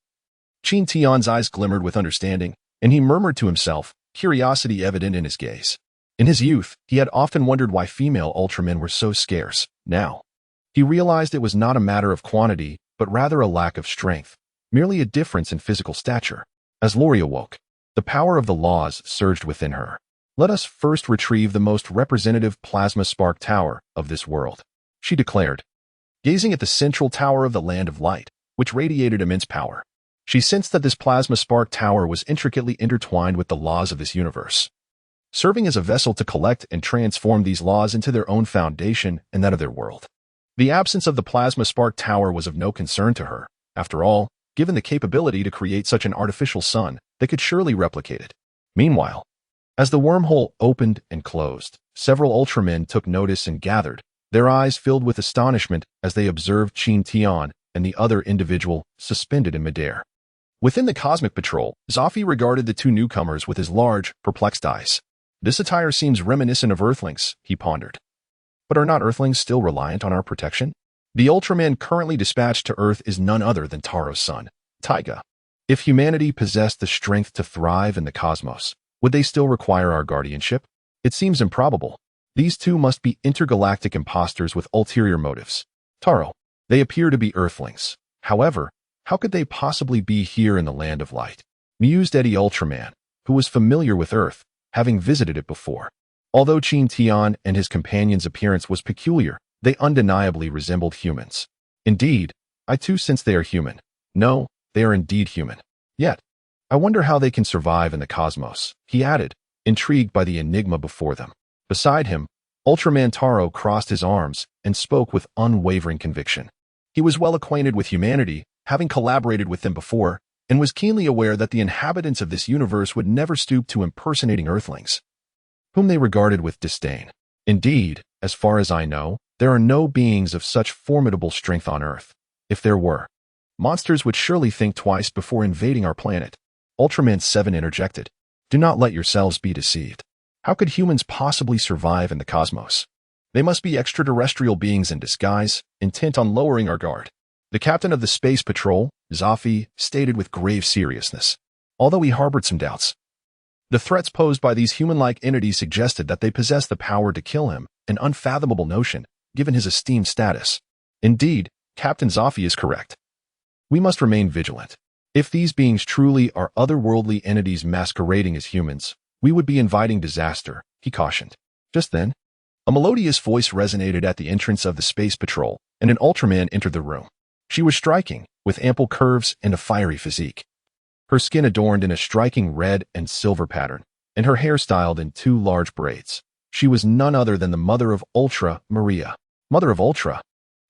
Qin Tian's eyes glimmered with understanding, and he murmured to himself, curiosity evident in his gaze. In his youth, he had often wondered why female Ultramen were so scarce. Now, he realized it was not a matter of quantity, but rather a lack of strength, merely a difference in physical stature. As Lori awoke, the power of the laws surged within her. Let us first retrieve the most representative plasma spark tower of this world, she declared, gazing at the central tower of the Land of Light, which radiated immense power. She sensed that this plasma spark tower was intricately intertwined with the laws of this universe, serving as a vessel to collect and transform these laws into their own foundation and that of their world. The absence of the plasma spark tower was of no concern to her. After all, given the capability to create such an artificial sun, they could surely replicate it. Meanwhile, as the wormhole opened and closed, several Ultramen took notice and gathered, their eyes filled with astonishment as they observed Qin Tian and the other individual suspended in midair. Within the Cosmic Patrol, Zophi regarded the two newcomers with his large, perplexed eyes. This attire seems reminiscent of Earthlings, he pondered. But are not Earthlings still reliant on our protection? The Ultraman currently dispatched to Earth is none other than Taro's son, Tiga. If humanity possessed the strength to thrive in the cosmos, would they still require our guardianship? It seems improbable. These two must be intergalactic impostors with ulterior motives. Taro, they appear to be Earthlings. However, how could they possibly be here in the Land of Light? Mused Eddie Ultraman, who was familiar with Earth, having visited it before. Although Qin Tian and his companion's appearance was peculiar, they undeniably resembled humans. Indeed, I too sense they are human. No, they are indeed human. Yet, I wonder how they can survive in the cosmos, he added, intrigued by the enigma before them. Beside him, Ultraman Taro crossed his arms and spoke with unwavering conviction. He was well acquainted with humanity, having collaborated with them before, and was keenly aware that the inhabitants of this universe would never stoop to impersonating Earthlings, whom they regarded with disdain. Indeed, as far as I know, there are no beings of such formidable strength on Earth. If there were, monsters would surely think twice before invading our planet. Ultraman 7 interjected. Do not let yourselves be deceived. How could humans possibly survive in the cosmos? They must be extraterrestrial beings in disguise, intent on lowering our guard. The captain of the space patrol, Zophi, stated with grave seriousness, although he harbored some doubts. The threats posed by these human-like entities suggested that they possess the power to kill him, an unfathomable notion, given his esteemed status. Indeed, Captain Zophi is correct. We must remain vigilant. If these beings truly are otherworldly entities masquerading as humans, we would be inviting disaster, he cautioned. Just then, a melodious voice resonated at the entrance of the space patrol, and an Ultraman entered the room. She was striking, with ample curves and a fiery physique. Her skin adorned in a striking red and silver pattern, and her hair styled in two large braids. She was none other than the mother of Ultra, Maria. Mother of Ultra,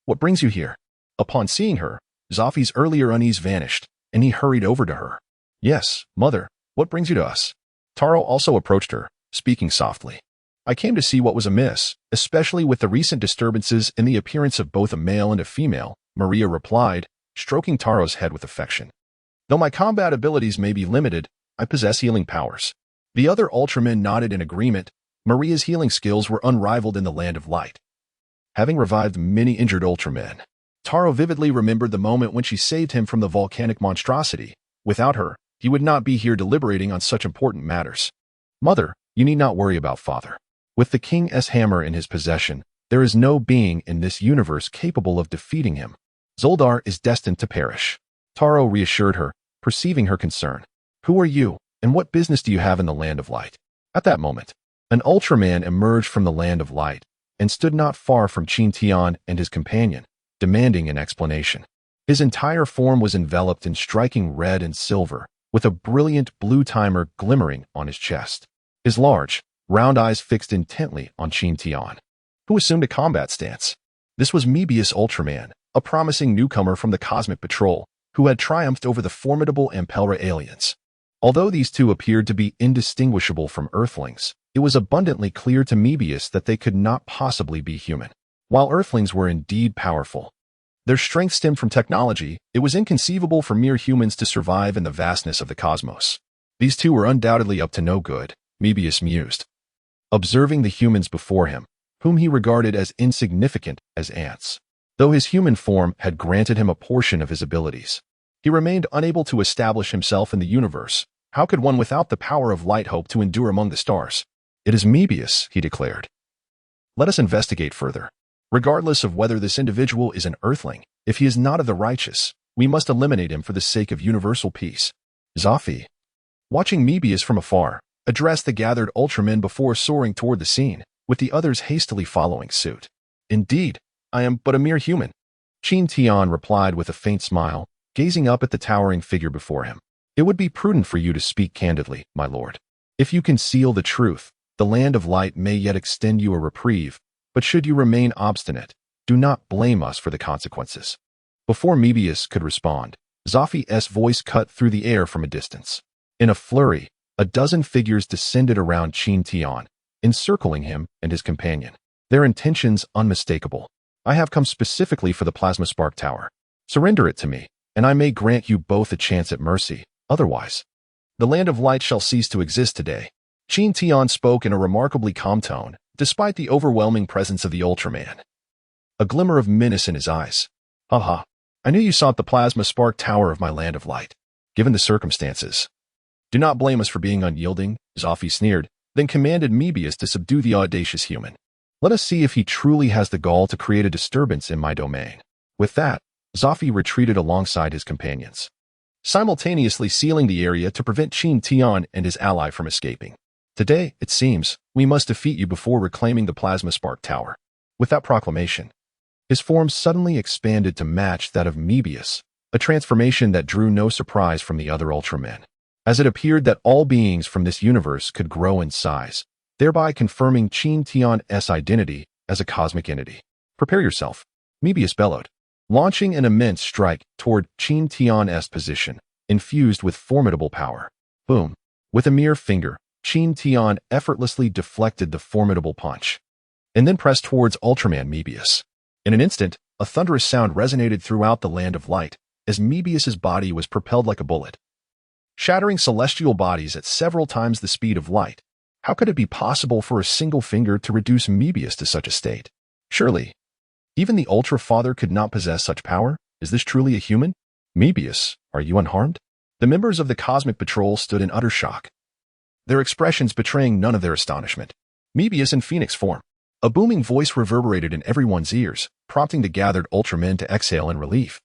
what brings you here? Upon seeing her, Zophi's earlier unease vanished, and he hurried over to her. Yes, mother, what brings you to us? Taro also approached her, speaking softly. I came to see what was amiss, especially with the recent disturbances in the appearance of both a male and a female, Maria replied, stroking Taro's head with affection. Though my combat abilities may be limited, I possess healing powers. The other Ultramen nodded in agreement. Maria's healing skills were unrivaled in the Land of Light. Having revived many injured Ultramen, Taro vividly remembered the moment when she saved him from the volcanic monstrosity. Without her, he would not be here deliberating on such important matters. Mother, you need not worry about father. With the King's hammer in his possession, there is no being in this universe capable of defeating him. Zoldar is destined to perish. Taro reassured her, perceiving her concern. Who are you, and what business do you have in the Land of Light? At that moment, an Ultraman emerged from the Land of Light and stood not far from Qin Tian and his companion, demanding an explanation. His entire form was enveloped in striking red and silver, with a brilliant blue timer glimmering on his chest. His large, round eyes fixed intently on Qin Tian, who assumed a combat stance. This was Mebius Ultraman, a promising newcomer from the Cosmic Patrol, who had triumphed over the formidable Ampelra aliens. Although these two appeared to be indistinguishable from Earthlings, it was abundantly clear to Mebius that they could not possibly be human. While Earthlings were indeed powerful, their strength stemmed from technology. It was inconceivable for mere humans to survive in the vastness of the cosmos. These two were undoubtedly up to no good, Mebius mused, observing the humans before him, whom he regarded as insignificant as ants. Though his human form had granted him a portion of his abilities, he remained unable to establish himself in the universe. How could one without the power of light hope to endure among the stars? "It is Mebius," he declared. "Let us investigate further. Regardless of whether this individual is an earthling, if he is not of the righteous, we must eliminate him for the sake of universal peace." Xiao, watching Mebius from afar, addressed the gathered Ultramen before soaring toward the scene, with the others hastily following suit. "Indeed, I am but a mere human," Qin Tian replied with a faint smile, gazing up at the towering figure before him. "It would be prudent for you to speak candidly, my lord. If you conceal the truth, the land of light may yet extend you a reprieve, but should you remain obstinate, do not blame us for the consequences." Before Mebius could respond, Xiao's voice cut through the air from a distance. In a flurry, a dozen figures descended around Qin Tian, encircling him and his companion. Their intentions unmistakable. "I have come specifically for the plasma spark tower. Surrender it to me, and I may grant you both a chance at mercy. Otherwise, the land of light shall cease to exist today." Qin Tian spoke in a remarkably calm tone, despite the overwhelming presence of the Ultraman. A glimmer of menace in his eyes. "Haha, I knew you sought the plasma spark tower of my land of light. Given the circumstances, do not blame us for being unyielding," Xiao sneered, then commanded Mebius to subdue the audacious human. "Let us see if he truly has the gall to create a disturbance in my domain." With that, Xiao retreated alongside his companions, simultaneously sealing the area to prevent Qin Tian and his ally from escaping. "Today, it seems, we must defeat you before reclaiming the plasma spark tower." With that proclamation, his form suddenly expanded to match that of Mebius, a transformation that drew no surprise from the other Ultramen, as it appeared that all beings from this universe could grow in size, thereby confirming Qin Tian's identity as a cosmic entity. "Prepare yourself," Mebius bellowed, launching an immense strike toward Qin Tian's position, infused with formidable power. Boom! With a mere finger, Qin Tian effortlessly deflected the formidable punch, and then pressed towards Ultraman Mebius. In an instant, a thunderous sound resonated throughout the land of light, as Mebius's body was propelled like a bullet, shattering celestial bodies at several times the speed of light. How could it be possible for a single finger to reduce Mebius to such a state? Surely, even the Ultra Father could not possess such power? Is this truly a human? "Mebius, are you unharmed?" The members of the Cosmic Patrol stood in utter shock, their expressions betraying none of their astonishment. Mebius in Phoenix form. A booming voice reverberated in everyone's ears, prompting the gathered Ultramen to exhale in relief.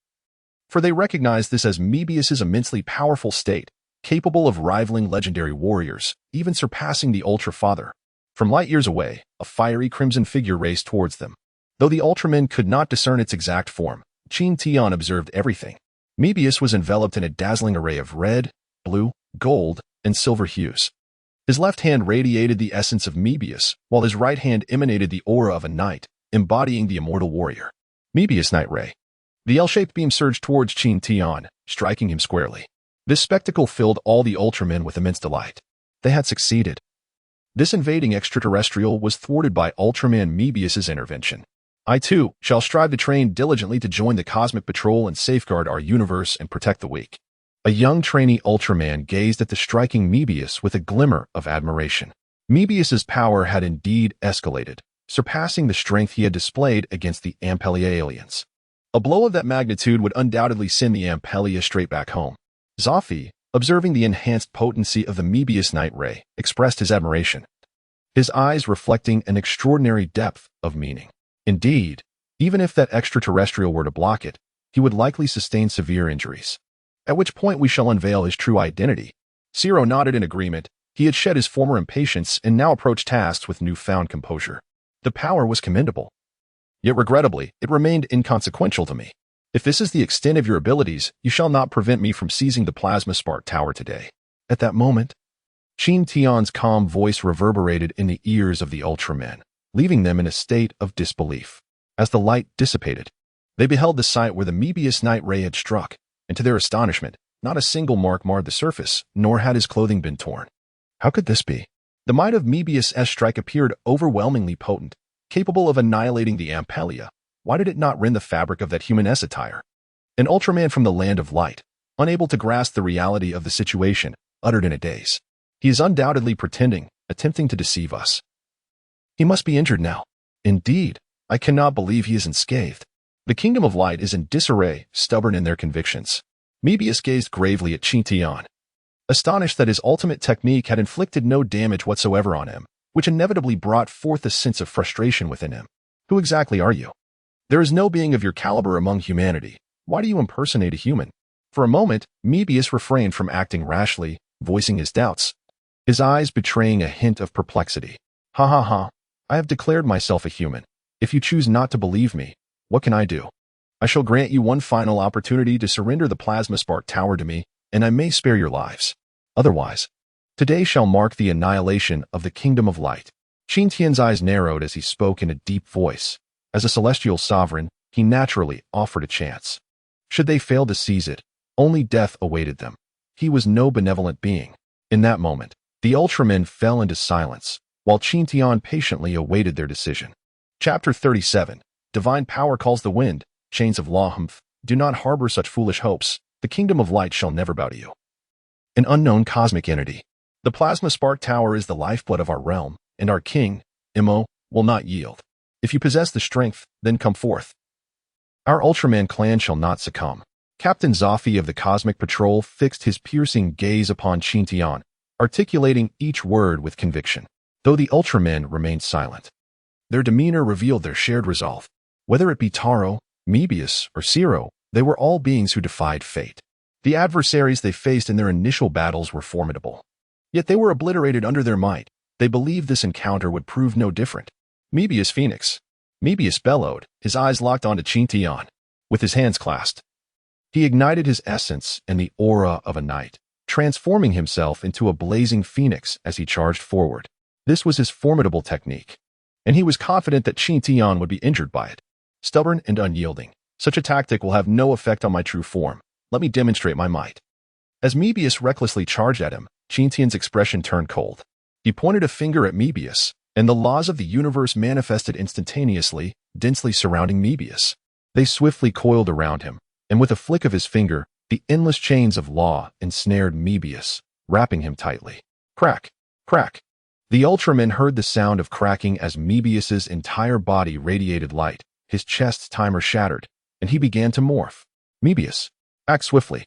For they recognized this as Mebius's immensely powerful state, capable of rivaling legendary warriors, even surpassing the Ultra Father. From light years away, a fiery crimson figure raced towards them. Though the Ultramen could not discern its exact form, Qin Tian observed everything. Mebius was enveloped in a dazzling array of red, blue, gold, and silver hues. His left hand radiated the essence of Mebius, while his right hand emanated the aura of a knight, embodying the immortal warrior. Mebius Night Ray. The L-shaped beam surged towards Qin Tian, striking him squarely. This spectacle filled all the Ultramen with immense delight. They had succeeded. This invading extraterrestrial was thwarted by Ultraman Mebius's intervention. "I too shall strive to train diligently to join the Cosmic Patrol and safeguard our universe and protect the weak." A young trainee Ultraman gazed at the striking Mebius with a glimmer of admiration. Mebius's power had indeed escalated, surpassing the strength he had displayed against the Ampelia aliens. A blow of that magnitude would undoubtedly send the Ampelia straight back home. Xiao, observing the enhanced potency of the Mebius Night Ray, expressed his admiration, his eyes reflecting an extraordinary depth of meaning. Indeed, even if that extraterrestrial were to block it, he would likely sustain severe injuries. At which point we shall unveil his true identity. Zero nodded in agreement. He had shed his former impatience and now approached tasks with newfound composure. The power was commendable. Yet regrettably, it remained inconsequential to me. "If this is the extent of your abilities, you shall not prevent me from seizing the plasma spark tower today." At that moment, Qin Tian's calm voice reverberated in the ears of the Ultramen, leaving them in a state of disbelief. As the light dissipated, they beheld the site where the Mebius Night Ray had struck, and to their astonishment, not a single mark marred the surface, nor had his clothing been torn. How could this be? The might of Mebius's strike appeared overwhelmingly potent, capable of annihilating the Ampelia. Why did it not rend the fabric of that human's attire? An Ultraman from the land of light, unable to grasp the reality of the situation, uttered in a daze. "He is undoubtedly pretending, attempting to deceive us. He must be injured now. Indeed, I cannot believe he is unscathed. The Kingdom of Light is in disarray, stubborn in their convictions." Mebius gazed gravely at Qin Tian, astonished that his ultimate technique had inflicted no damage whatsoever on him, which inevitably brought forth a sense of frustration within him. Who exactly are you? There is no being of your caliber among humanity. Why do you impersonate a human? For a moment, Mebius refrained from acting rashly, voicing his doubts, his eyes betraying a hint of perplexity. Ha ha ha. I have declared myself a human. If you choose not to believe me, what can I do? I shall grant you one final opportunity to surrender the plasma spark tower to me, and I may spare your lives. Otherwise, today shall mark the annihilation of the kingdom of light. Qin Tian's eyes narrowed as he spoke in a deep voice. As a celestial sovereign, he naturally offered a chance. Should they fail to seize it, only death awaited them. He was no benevolent being. In that moment, the Ultramen fell into silence, while Qin Tian patiently awaited their decision. Chapter 37. Divine power calls the wind. Chains of law. Do not harbor such foolish hopes. The kingdom of light shall never bow to you. An unknown cosmic entity. The plasma spark tower is the lifeblood of our realm, and our king, Imo, will not yield. If you possess the strength, then come forth. Our Ultraman clan shall not succumb. Captain Zoffi of the Cosmic Patrol fixed his piercing gaze upon Qin Tian, articulating each word with conviction, though the Ultramen remained silent. Their demeanor revealed their shared resolve. Whether it be Taro, Mebius, or Ciro, they were all beings who defied fate. The adversaries they faced in their initial battles were formidable. Yet they were obliterated under their might. They believed this encounter would prove no different. Mebius Phoenix. Mebius bellowed, his eyes locked onto Qin Tian. With his hands clasped, he ignited his essence and the aura of a knight, transforming himself into a blazing phoenix as he charged forward. This was his formidable technique, and he was confident that Qin Tian would be injured by it. Stubborn and unyielding, such a tactic will have no effect on my true form. Let me demonstrate my might. As Mebius recklessly charged at him, Qin Tian's expression turned cold. He pointed a finger at Mebius, and the laws of the universe manifested instantaneously, densely surrounding Mebius. They swiftly coiled around him, and with a flick of his finger, the endless chains of law ensnared Mebius, wrapping him tightly. Crack! Crack! The Ultraman heard the sound of cracking as Mebius's entire body radiated light. His chest's timer shattered, and he began to morph. Mebius, act swiftly.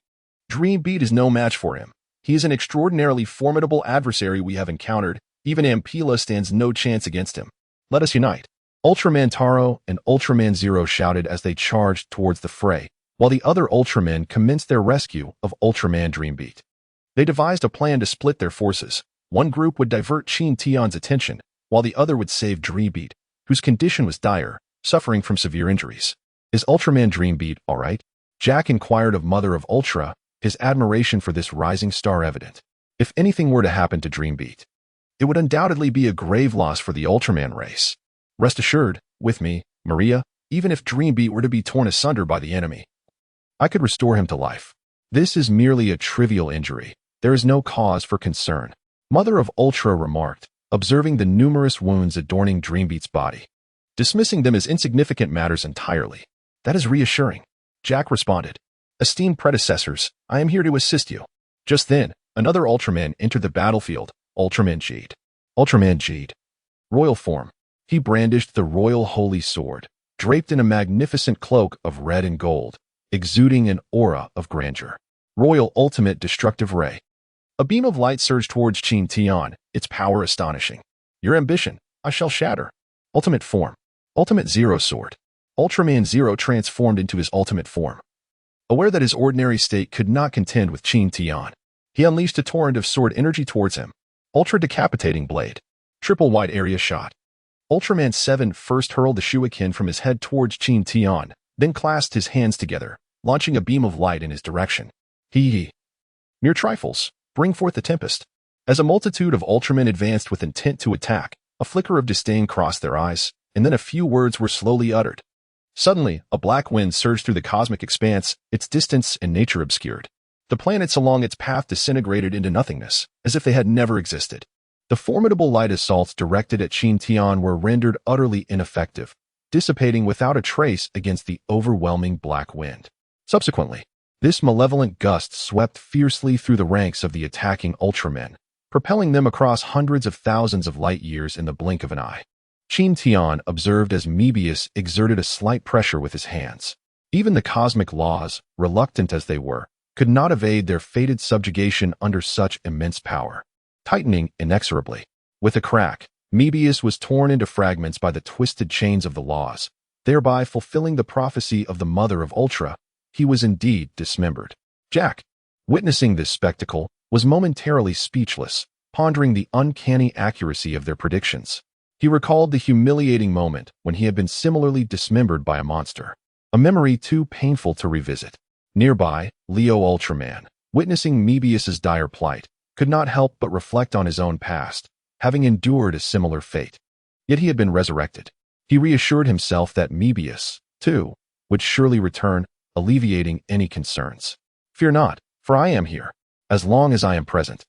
Dream Beat is no match for him. He is an extraordinarily formidable adversary we have encountered. Even Ampila stands no chance against him. Let us unite. Ultraman Taro and Ultraman Zero shouted as they charged towards the fray, while the other Ultramen commenced their rescue of Ultraman Dreambeat. They devised a plan to split their forces. One group would divert Qin Tian's attention, while the other would save Dreambeat, whose condition was dire, suffering from severe injuries. Is Ultraman Dreambeat all right? Jack inquired of Mother of Ultra, his admiration for this rising star evident. If anything were to happen to Dreambeat, it would undoubtedly be a grave loss for the Ultraman race. Rest assured, with me, Maria, even if Dreambeat were to be torn asunder by the enemy, I could restore him to life. This is merely a trivial injury. There is no cause for concern. Mother of Ultra remarked, observing the numerous wounds adorning Dreambeat's body, dismissing them as insignificant matters entirely. That is reassuring. Jack responded, Esteemed predecessors, I am here to assist you. Just then, another Ultraman entered the battlefield, Ultraman Jeed. Ultraman Jeed. Royal form. He brandished the royal holy sword, draped in a magnificent cloak of red and gold, exuding an aura of grandeur. Royal ultimate destructive ray. A beam of light surged towards Qin Tian, its power astonishing. Your ambition, I shall shatter. Ultimate form. Ultimate Zero sword. Ultraman Zero transformed into his ultimate form. Aware that his ordinary state could not contend with Qin Tian, he unleashed a torrent of sword energy towards him. Ultra decapitating blade. Triple wide area shot. Ultraman 7 first hurled the shuriken from his head towards Qin Tian, then clasped his hands together, launching a beam of light in his direction. Hee. Mere trifles. Bring forth the tempest. As a multitude of Ultramen advanced with intent to attack, a flicker of disdain crossed their eyes, and then a few words were slowly uttered. Suddenly, a black wind surged through the cosmic expanse, its distance and nature obscured. The planets along its path disintegrated into nothingness, as if they had never existed. The formidable light assaults directed at Qin Tian were rendered utterly ineffective, dissipating without a trace against the overwhelming black wind. Subsequently, this malevolent gust swept fiercely through the ranks of the attacking Ultramen, propelling them across hundreds of thousands of light years in the blink of an eye. Qin Tian observed as Mebius exerted a slight pressure with his hands. Even the cosmic laws, reluctant as they were, could not evade their fated subjugation under such immense power. Tightening inexorably. With a crack, Mebius was torn into fragments by the twisted chains of the laws, thereby fulfilling the prophecy of the Mother of Ultra. He was indeed dismembered. Jack, witnessing this spectacle, was momentarily speechless, pondering the uncanny accuracy of their predictions. He recalled the humiliating moment when he had been similarly dismembered by a monster, a memory too painful to revisit. Nearby, Leo Ultraman, witnessing Mebius's dire plight, could not help but reflect on his own past, having endured a similar fate. Yet he had been resurrected. He reassured himself that Mebius, too, would surely return, alleviating any concerns. Fear not, for I am here. As long as I am present,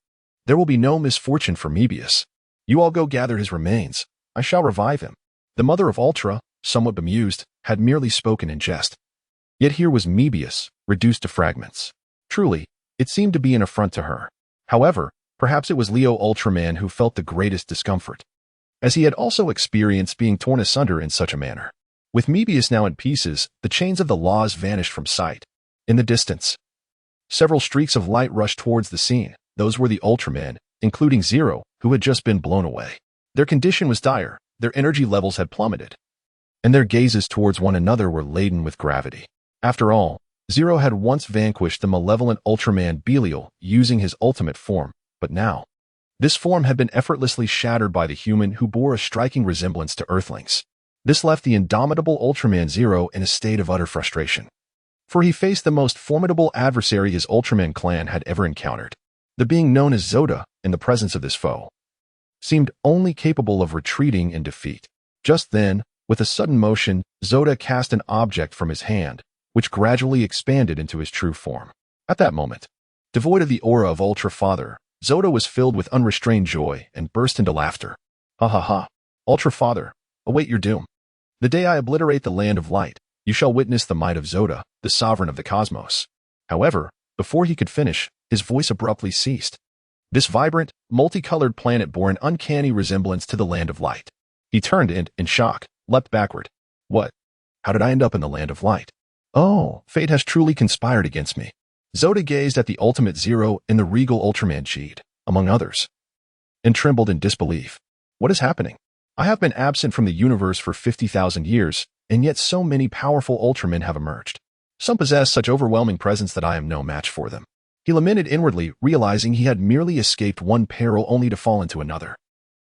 there will be no misfortune for Mebius. You all go gather his remains. I shall revive him. The Mother of Ultra, somewhat bemused, had merely spoken in jest. Yet here was Mebius, reduced to fragments. Truly, it seemed to be an affront to her. However, perhaps it was Leo Ultraman who felt the greatest discomfort, as he had also experienced being torn asunder in such a manner. With Mebius now in pieces, the chains of the laws vanished from sight. In the distance, several streaks of light rushed towards the scene. Those were the Ultramen, including Zero, who had just been blown away. Their condition was dire, their energy levels had plummeted, and their gazes towards one another were laden with gravity. After all, Zero had once vanquished the malevolent Ultraman Belial using his ultimate form, but now, this form had been effortlessly shattered by the human who bore a striking resemblance to Earthlings. This left the indomitable Ultraman Zero in a state of utter frustration, for he faced the most formidable adversary his Ultraman clan had ever encountered. The being known as Zoda, in the presence of this foe, seemed only capable of retreating in defeat. Just then, with a sudden motion, Zoda cast an object from his hand, which gradually expanded into his true form. At that moment, devoid of the aura of Ultra Father, Zoda was filled with unrestrained joy and burst into laughter. Ha ha ha. Ultra Father, await your doom. The day I obliterate the land of light, you shall witness the might of Zoda, the sovereign of the cosmos. However, before he could finish, his voice abruptly ceased. This vibrant, multicolored planet bore an uncanny resemblance to the land of light. He turned and, in shock, leapt backward. What? How did I end up in the land of light? Oh, fate has truly conspired against me. Zoda gazed at the ultimate Zero in the regal Ultraman Qi, among others, and trembled in disbelief. What is happening? I have been absent from the universe for 50,000 years, and yet so many powerful Ultramen have emerged. Some possess such overwhelming presence that I am no match for them. He lamented inwardly, realizing he had merely escaped one peril only to fall into another.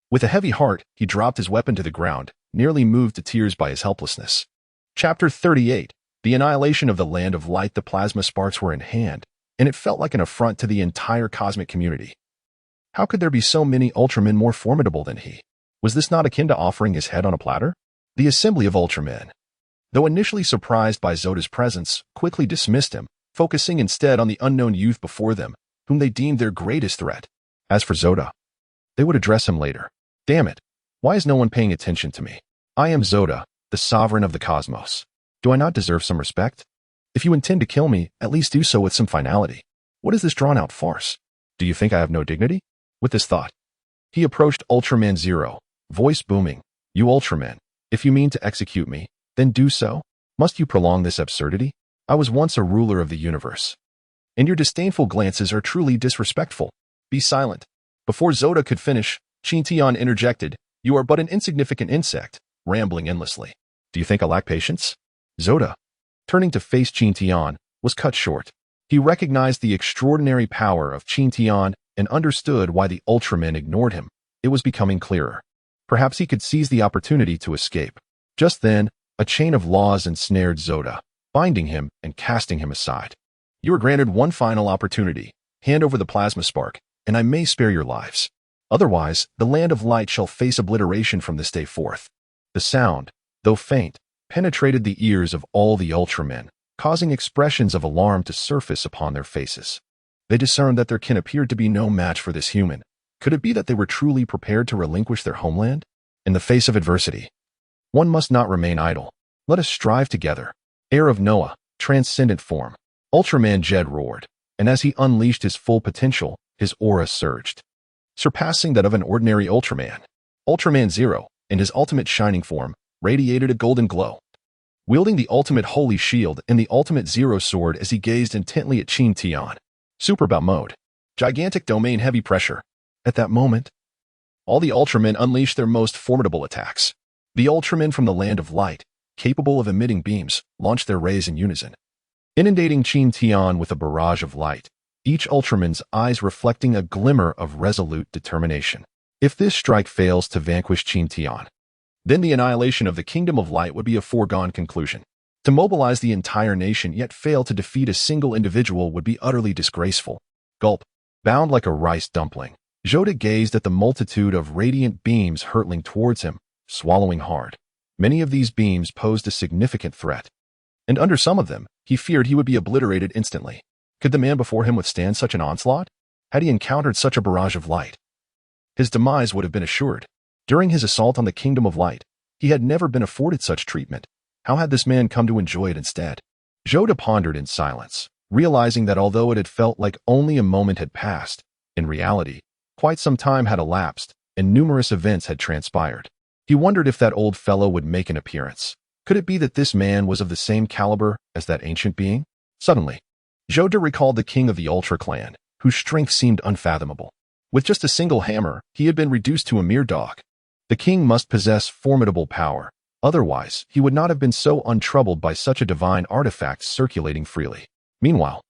With a heavy heart, he dropped his weapon to the ground, nearly moved to tears by his helplessness. Chapter 38. The annihilation of the land of light. The plasma sparks were in hand, and it felt like an affront to the entire cosmic community. How could there be so many Ultramen more formidable than he? Was this not akin to offering his head on a platter? The assembly of Ultramen, though initially surprised by Zoda's presence, quickly dismissed him, focusing instead on the unknown youth before them, whom they deemed their greatest threat. As for Zoda, they would address him later. Damn it, why is no one paying attention to me? I am Zoda, the sovereign of the cosmos. Do I not deserve some respect? If you intend to kill me, at least do so with some finality. What is this drawn-out farce? Do you think I have no dignity? With this thought, he approached Ultraman Zero, voice booming. You Ultraman, if you mean to execute me, then do so. Must you prolong this absurdity? I was once a ruler of the universe, and your disdainful glances are truly disrespectful. Be silent. Before Zoda could finish, Qin Tian interjected, You are but an insignificant insect, rambling endlessly. Do you think I lack patience? Zoda, turning to face Qin Tian, was cut short. He recognized the extraordinary power of Qin Tian and understood why the Ultramen ignored him. It was becoming clearer. Perhaps he could seize the opportunity to escape. Just then, a chain of laws ensnared Zoda, binding him and casting him aside. You are granted one final opportunity. Hand over the plasma spark, and I may spare your lives. Otherwise, the land of light shall face obliteration from this day forth. The sound, though faint, penetrated the ears of all the Ultramen, causing expressions of alarm to surface upon their faces. They discerned that their kin appeared to be no match for this human. Could it be that they were truly prepared to relinquish their homeland? In the face of adversity, one must not remain idle. Let us strive together. Heir of Noah, transcendent form. Ultraman Jed roared, and as he unleashed his full potential, his aura surged, surpassing that of an ordinary Ultraman. Ultraman Zero, in his ultimate shining form, radiated a golden glow. Wielding the ultimate holy shield and the ultimate Zero sword as he gazed intently at Qin Tian. Superbout mode. Gigantic domain heavy pressure. At that moment, all the Ultramen unleashed their most formidable attacks. The Ultramen from the Land of Light, capable of emitting beams, launched their rays in unison, inundating Qin Tian with a barrage of light, each Ultraman's eyes reflecting a glimmer of resolute determination. If this strike fails to vanquish Qin Tian, then the annihilation of the Kingdom of Light would be a foregone conclusion. To mobilize the entire nation yet fail to defeat a single individual would be utterly disgraceful. Gulp. Bound like a rice dumpling, Zhou gazed at the multitude of radiant beams hurtling towards him, swallowing hard. Many of these beams posed a significant threat, and under some of them, he feared he would be obliterated instantly. Could the man before him withstand such an onslaught? Had he encountered such a barrage of light, his demise would have been assured. During his assault on the Kingdom of Light, he had never been afforded such treatment. How had this man come to enjoy it instead? Zhou pondered in silence, realizing that although it had felt like only a moment had passed, in reality, quite some time had elapsed, and numerous events had transpired. He wondered if that old fellow would make an appearance. Could it be that this man was of the same caliber as that ancient being? Suddenly, Zhou recalled the king of the Ultra clan, whose strength seemed unfathomable. With just a single hammer, he had been reduced to a mere dog. The king must possess formidable power. Otherwise, he would not have been so untroubled by such a divine artifact circulating freely. Meanwhile,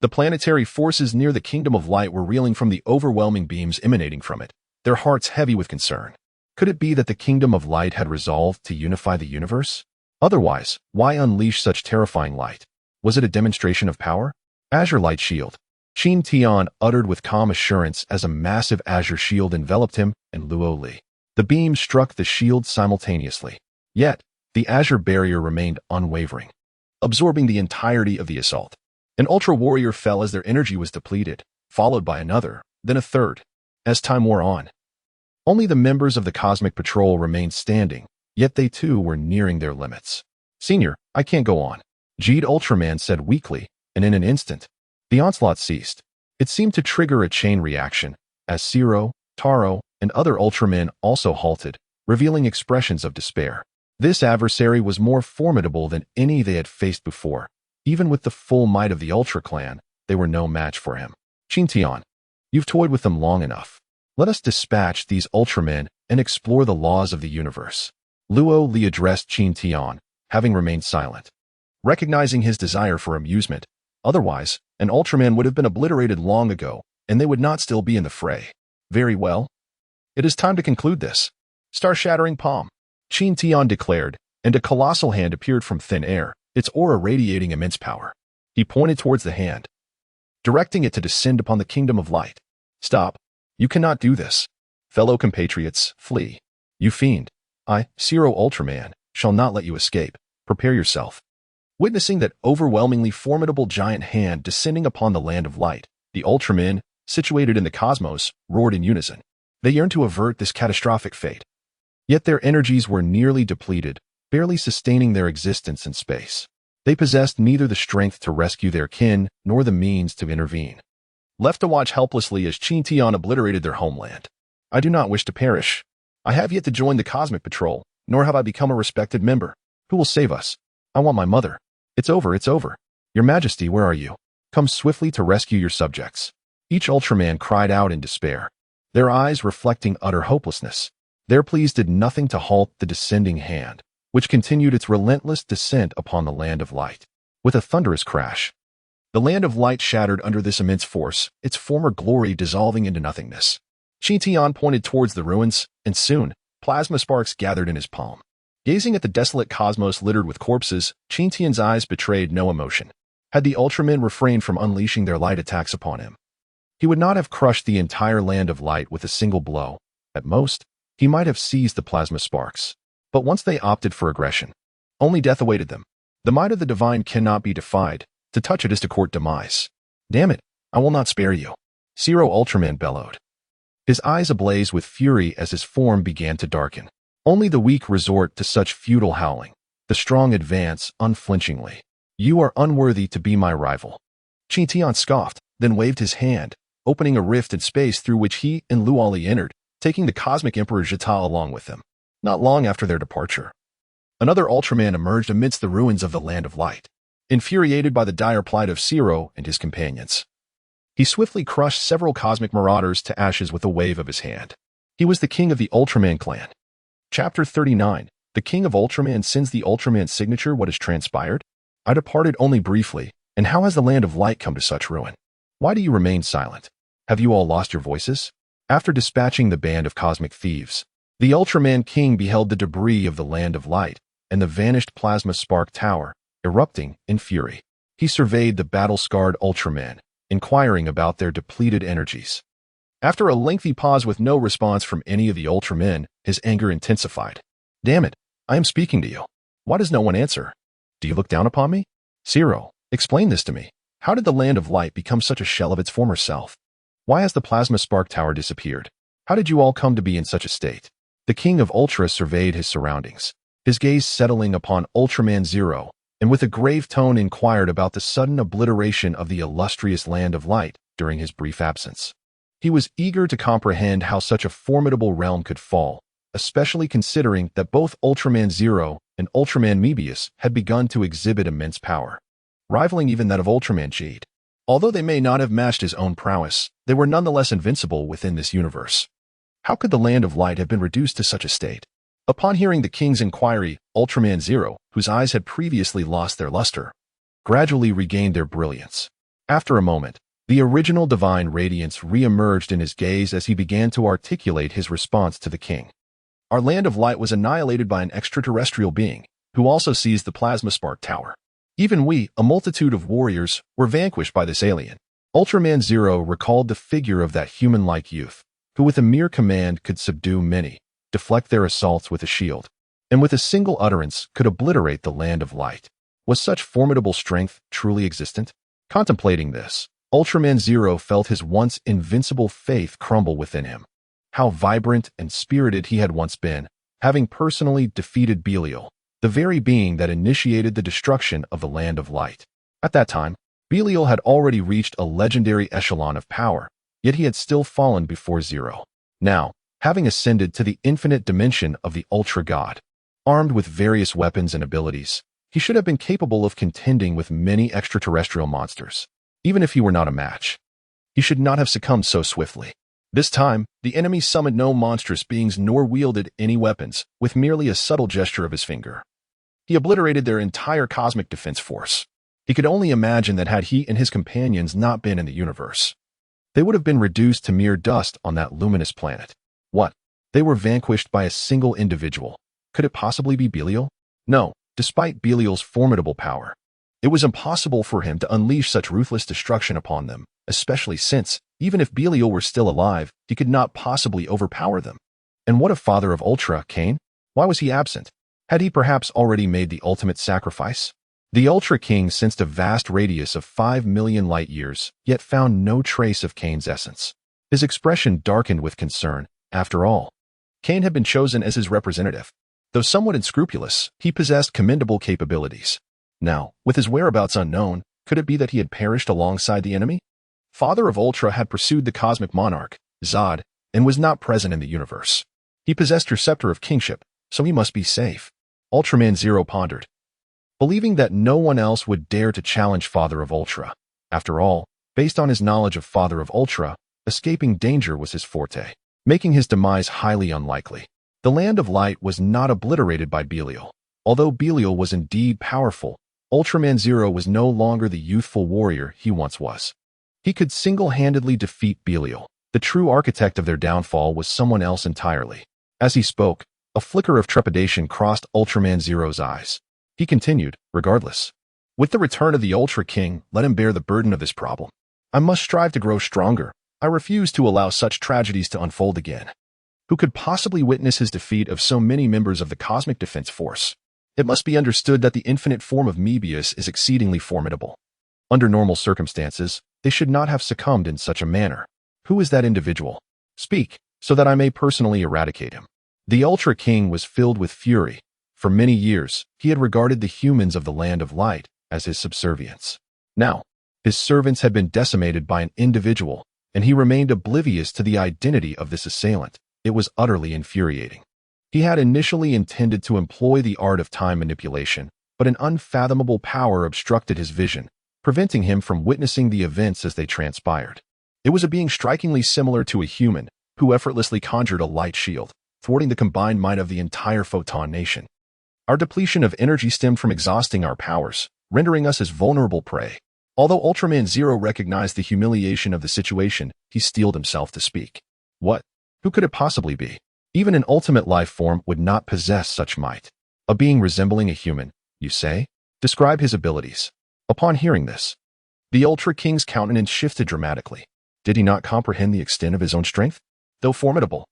the planetary forces near the Kingdom of Light were reeling from the overwhelming beams emanating from it, their hearts heavy with concern. Could it be that the Kingdom of Light had resolved to unify the universe? Otherwise, why unleash such terrifying light? Was it a demonstration of power? Azure Light Shield. Qin Tian uttered with calm assurance as a massive azure shield enveloped him and Luo Li. The beam struck the shield simultaneously. Yet, the azure barrier remained unwavering, absorbing the entirety of the assault. An ultra warrior fell as their energy was depleted, followed by another, then a third. As time wore on, only the members of the Cosmic Patrol remained standing, yet they too were nearing their limits. "Senior, I can't go on," Jeed Ultraman said weakly, and in an instant, the onslaught ceased. It seemed to trigger a chain reaction, as Zero, Taro, and other Ultramen also halted, revealing expressions of despair. This adversary was more formidable than any they had faced before. Even with the full might of the Ultra Clan, they were no match for him. "Qin Tian, you've toyed with them long enough. Let us dispatch these Ultramen and explore the laws of the universe." Luo Li addressed Qin Tian, having remained silent, recognizing his desire for amusement. Otherwise, an Ultraman would have been obliterated long ago, and they would not still be in the fray. "Very well. It is time to conclude this." "Star-shattering palm," Qin Tian declared, and a colossal hand appeared from thin air, its aura radiating immense power. He pointed towards the hand, directing it to descend upon the Kingdom of Light. "Stop. You cannot do this. Fellow compatriots, flee. You fiend. I, Zero Ultraman, shall not let you escape. Prepare yourself." Witnessing that overwhelmingly formidable giant hand descending upon the Land of Light, the Ultramen, situated in the cosmos, roared in unison. They yearned to avert this catastrophic fate. Yet their energies were nearly depleted, barely sustaining their existence in space. They possessed neither the strength to rescue their kin nor the means to intervene. Left to watch helplessly as Qin Tian obliterated their homeland. "I do not wish to perish. I have yet to join the Cosmic Patrol, nor have I become a respected member. Who will save us? I want my mother. It's over, it's over. Your Majesty, where are you? Come swiftly to rescue your subjects." Each Ultraman cried out in despair, their eyes reflecting utter hopelessness. Their pleas did nothing to halt the descending hand, which continued its relentless descent upon the Land of Light. With a thunderous crash, the Land of Light shattered under this immense force, its former glory dissolving into nothingness. Qin Tian pointed towards the ruins, and soon, plasma sparks gathered in his palm. Gazing at the desolate cosmos littered with corpses, Qin Tian's eyes betrayed no emotion. Had the Ultramen refrained from unleashing their light attacks upon him, he would not have crushed the entire Land of Light with a single blow. At most, he might have seized the plasma sparks. But once they opted for aggression, only death awaited them. The might of the divine cannot be defied. To touch it is to court demise. "Damn it, I will not spare you," Zero Ultraman bellowed, his eyes ablaze with fury as his form began to darken. Only the weak resort to such futile howling. The strong advance unflinchingly. "You are unworthy to be my rival." Qin Tian scoffed, then waved his hand, opening a rift in space through which he and Luo Li entered, taking the Cosmic Emperor Zhita along with them. Not long after their departure, another Ultraman emerged amidst the ruins of the Land of Light, infuriated by the dire plight of Zero and his companions. He swiftly crushed several cosmic marauders to ashes with a wave of his hand. He was the king of the Ultraman clan. Chapter 39. The king of Ultraman sends the Ultraman signature. What has transpired? I departed only briefly, and how has the land of light come to such ruin? Why do you remain silent? Have you all lost your voices? After dispatching the band of cosmic thieves, the Ultraman king beheld the debris of the land of light and the vanished plasma spark tower, erupting in fury. He surveyed the battle-scarred Ultraman, inquiring about their depleted energies. After a lengthy pause with no response from any of the Ultramen, his anger intensified. Damn it, I am speaking to you. Why does no one answer? Do you look down upon me? Zero, explain this to me. How did the land of light become such a shell of its former self? Why has the plasma spark tower disappeared? How did you all come to be in such a state? The king of Ultra surveyed his surroundings, his gaze settling upon Ultraman Zero, and with a grave tone inquired about the sudden obliteration of the illustrious land of light during his brief absence. He was eager to comprehend how such a formidable realm could fall, especially considering that both Ultraman Zero and Ultraman Mebius had begun to exhibit immense power, rivaling even that of Ultraman Jade. Although they may not have matched his own prowess, they were nonetheless invincible within this universe. How could the land of light have been reduced to such a state? Upon hearing the king's inquiry, Ultraman Zero, whose eyes had previously lost their luster, gradually regained their brilliance. After a moment, the original divine radiance re-emerged in his gaze as he began to articulate his response to the king. Our land of light was annihilated by an extraterrestrial being, who also seized the plasma spark tower. Even we, a multitude of warriors, were vanquished by this alien. Ultraman Zero recalled the figure of that human-like youth, who with a mere command could subdue many, deflect their assaults with a shield, and with a single utterance could obliterate the land of light. Was such formidable strength truly existent? Contemplating this, Ultraman Zero felt his once invincible faith crumble within him. How vibrant and spirited he had once been, having personally defeated Belial, the very being that initiated the destruction of the land of light. At that time, Belial had already reached a legendary echelon of power, yet he had still fallen before Zero. Now, having ascended to the infinite dimension of the Ultra God, armed with various weapons and abilities, he should have been capable of contending with many extraterrestrial monsters. Even if he were not a match, he should not have succumbed so swiftly. This time, the enemy summoned no monstrous beings nor wielded any weapons, with merely a subtle gesture of his finger. He obliterated their entire cosmic defense force. He could only imagine that had he and his companions not been in the universe, they would have been reduced to mere dust on that luminous planet. What? They were vanquished by a single individual. Could it possibly be Belial? No, despite Belial's formidable power, it was impossible for him to unleash such ruthless destruction upon them, especially since, even if Belial were still alive, he could not possibly overpower them. And what of Father of Ultra, Cain? Why was he absent? Had he perhaps already made the ultimate sacrifice? The Ultra King sensed a vast radius of 5 million light years, yet found no trace of Cain's essence. His expression darkened with concern. After all, Cain had been chosen as his representative. Though somewhat unscrupulous, he possessed commendable capabilities. Now, with his whereabouts unknown, could it be that he had perished alongside the enemy? Father of Ultra had pursued the cosmic monarch, Zod, and was not present in the universe. He possessed her scepter of kingship, so he must be safe. Ultraman Zero pondered, believing that no one else would dare to challenge Father of Ultra. After all, based on his knowledge of Father of Ultra, escaping danger was his forte, making his demise highly unlikely. The land of light was not obliterated by Belial. Although Belial was indeed powerful, Ultraman Zero was no longer the youthful warrior he once was. He could single-handedly defeat Belial. The true architect of their downfall was someone else entirely. As he spoke, a flicker of trepidation crossed Ultraman Zero's eyes. He continued, regardless. With the return of the Ultra King, let him bear the burden of this problem. I must strive to grow stronger. I refuse to allow such tragedies to unfold again. Who could possibly witness his defeat of so many members of the Cosmic Defense Force? It must be understood that the infinite form of Mebius is exceedingly formidable. Under normal circumstances, they should not have succumbed in such a manner. Who is that individual? Speak, so that I may personally eradicate him. The Ultra King was filled with fury. For many years, he had regarded the humans of the Land of Light as his subservients. Now, his servants had been decimated by an individual, and he remained oblivious to the identity of this assailant. It was utterly infuriating. He had initially intended to employ the art of time manipulation, but an unfathomable power obstructed his vision, preventing him from witnessing the events as they transpired. It was a being strikingly similar to a human, who effortlessly conjured a light shield, thwarting the combined might of the entire Photon nation. Our depletion of energy stemmed from exhausting our powers, rendering us as vulnerable prey. Although Ultraman Zero recognized the humiliation of the situation, he steeled himself to speak. What? Who could it possibly be? Even an ultimate life form would not possess such might. A being resembling a human, you say? Describe his abilities. Upon hearing this, the Ultra King's countenance shifted dramatically. Did he not comprehend the extent of his own strength? Though formidable,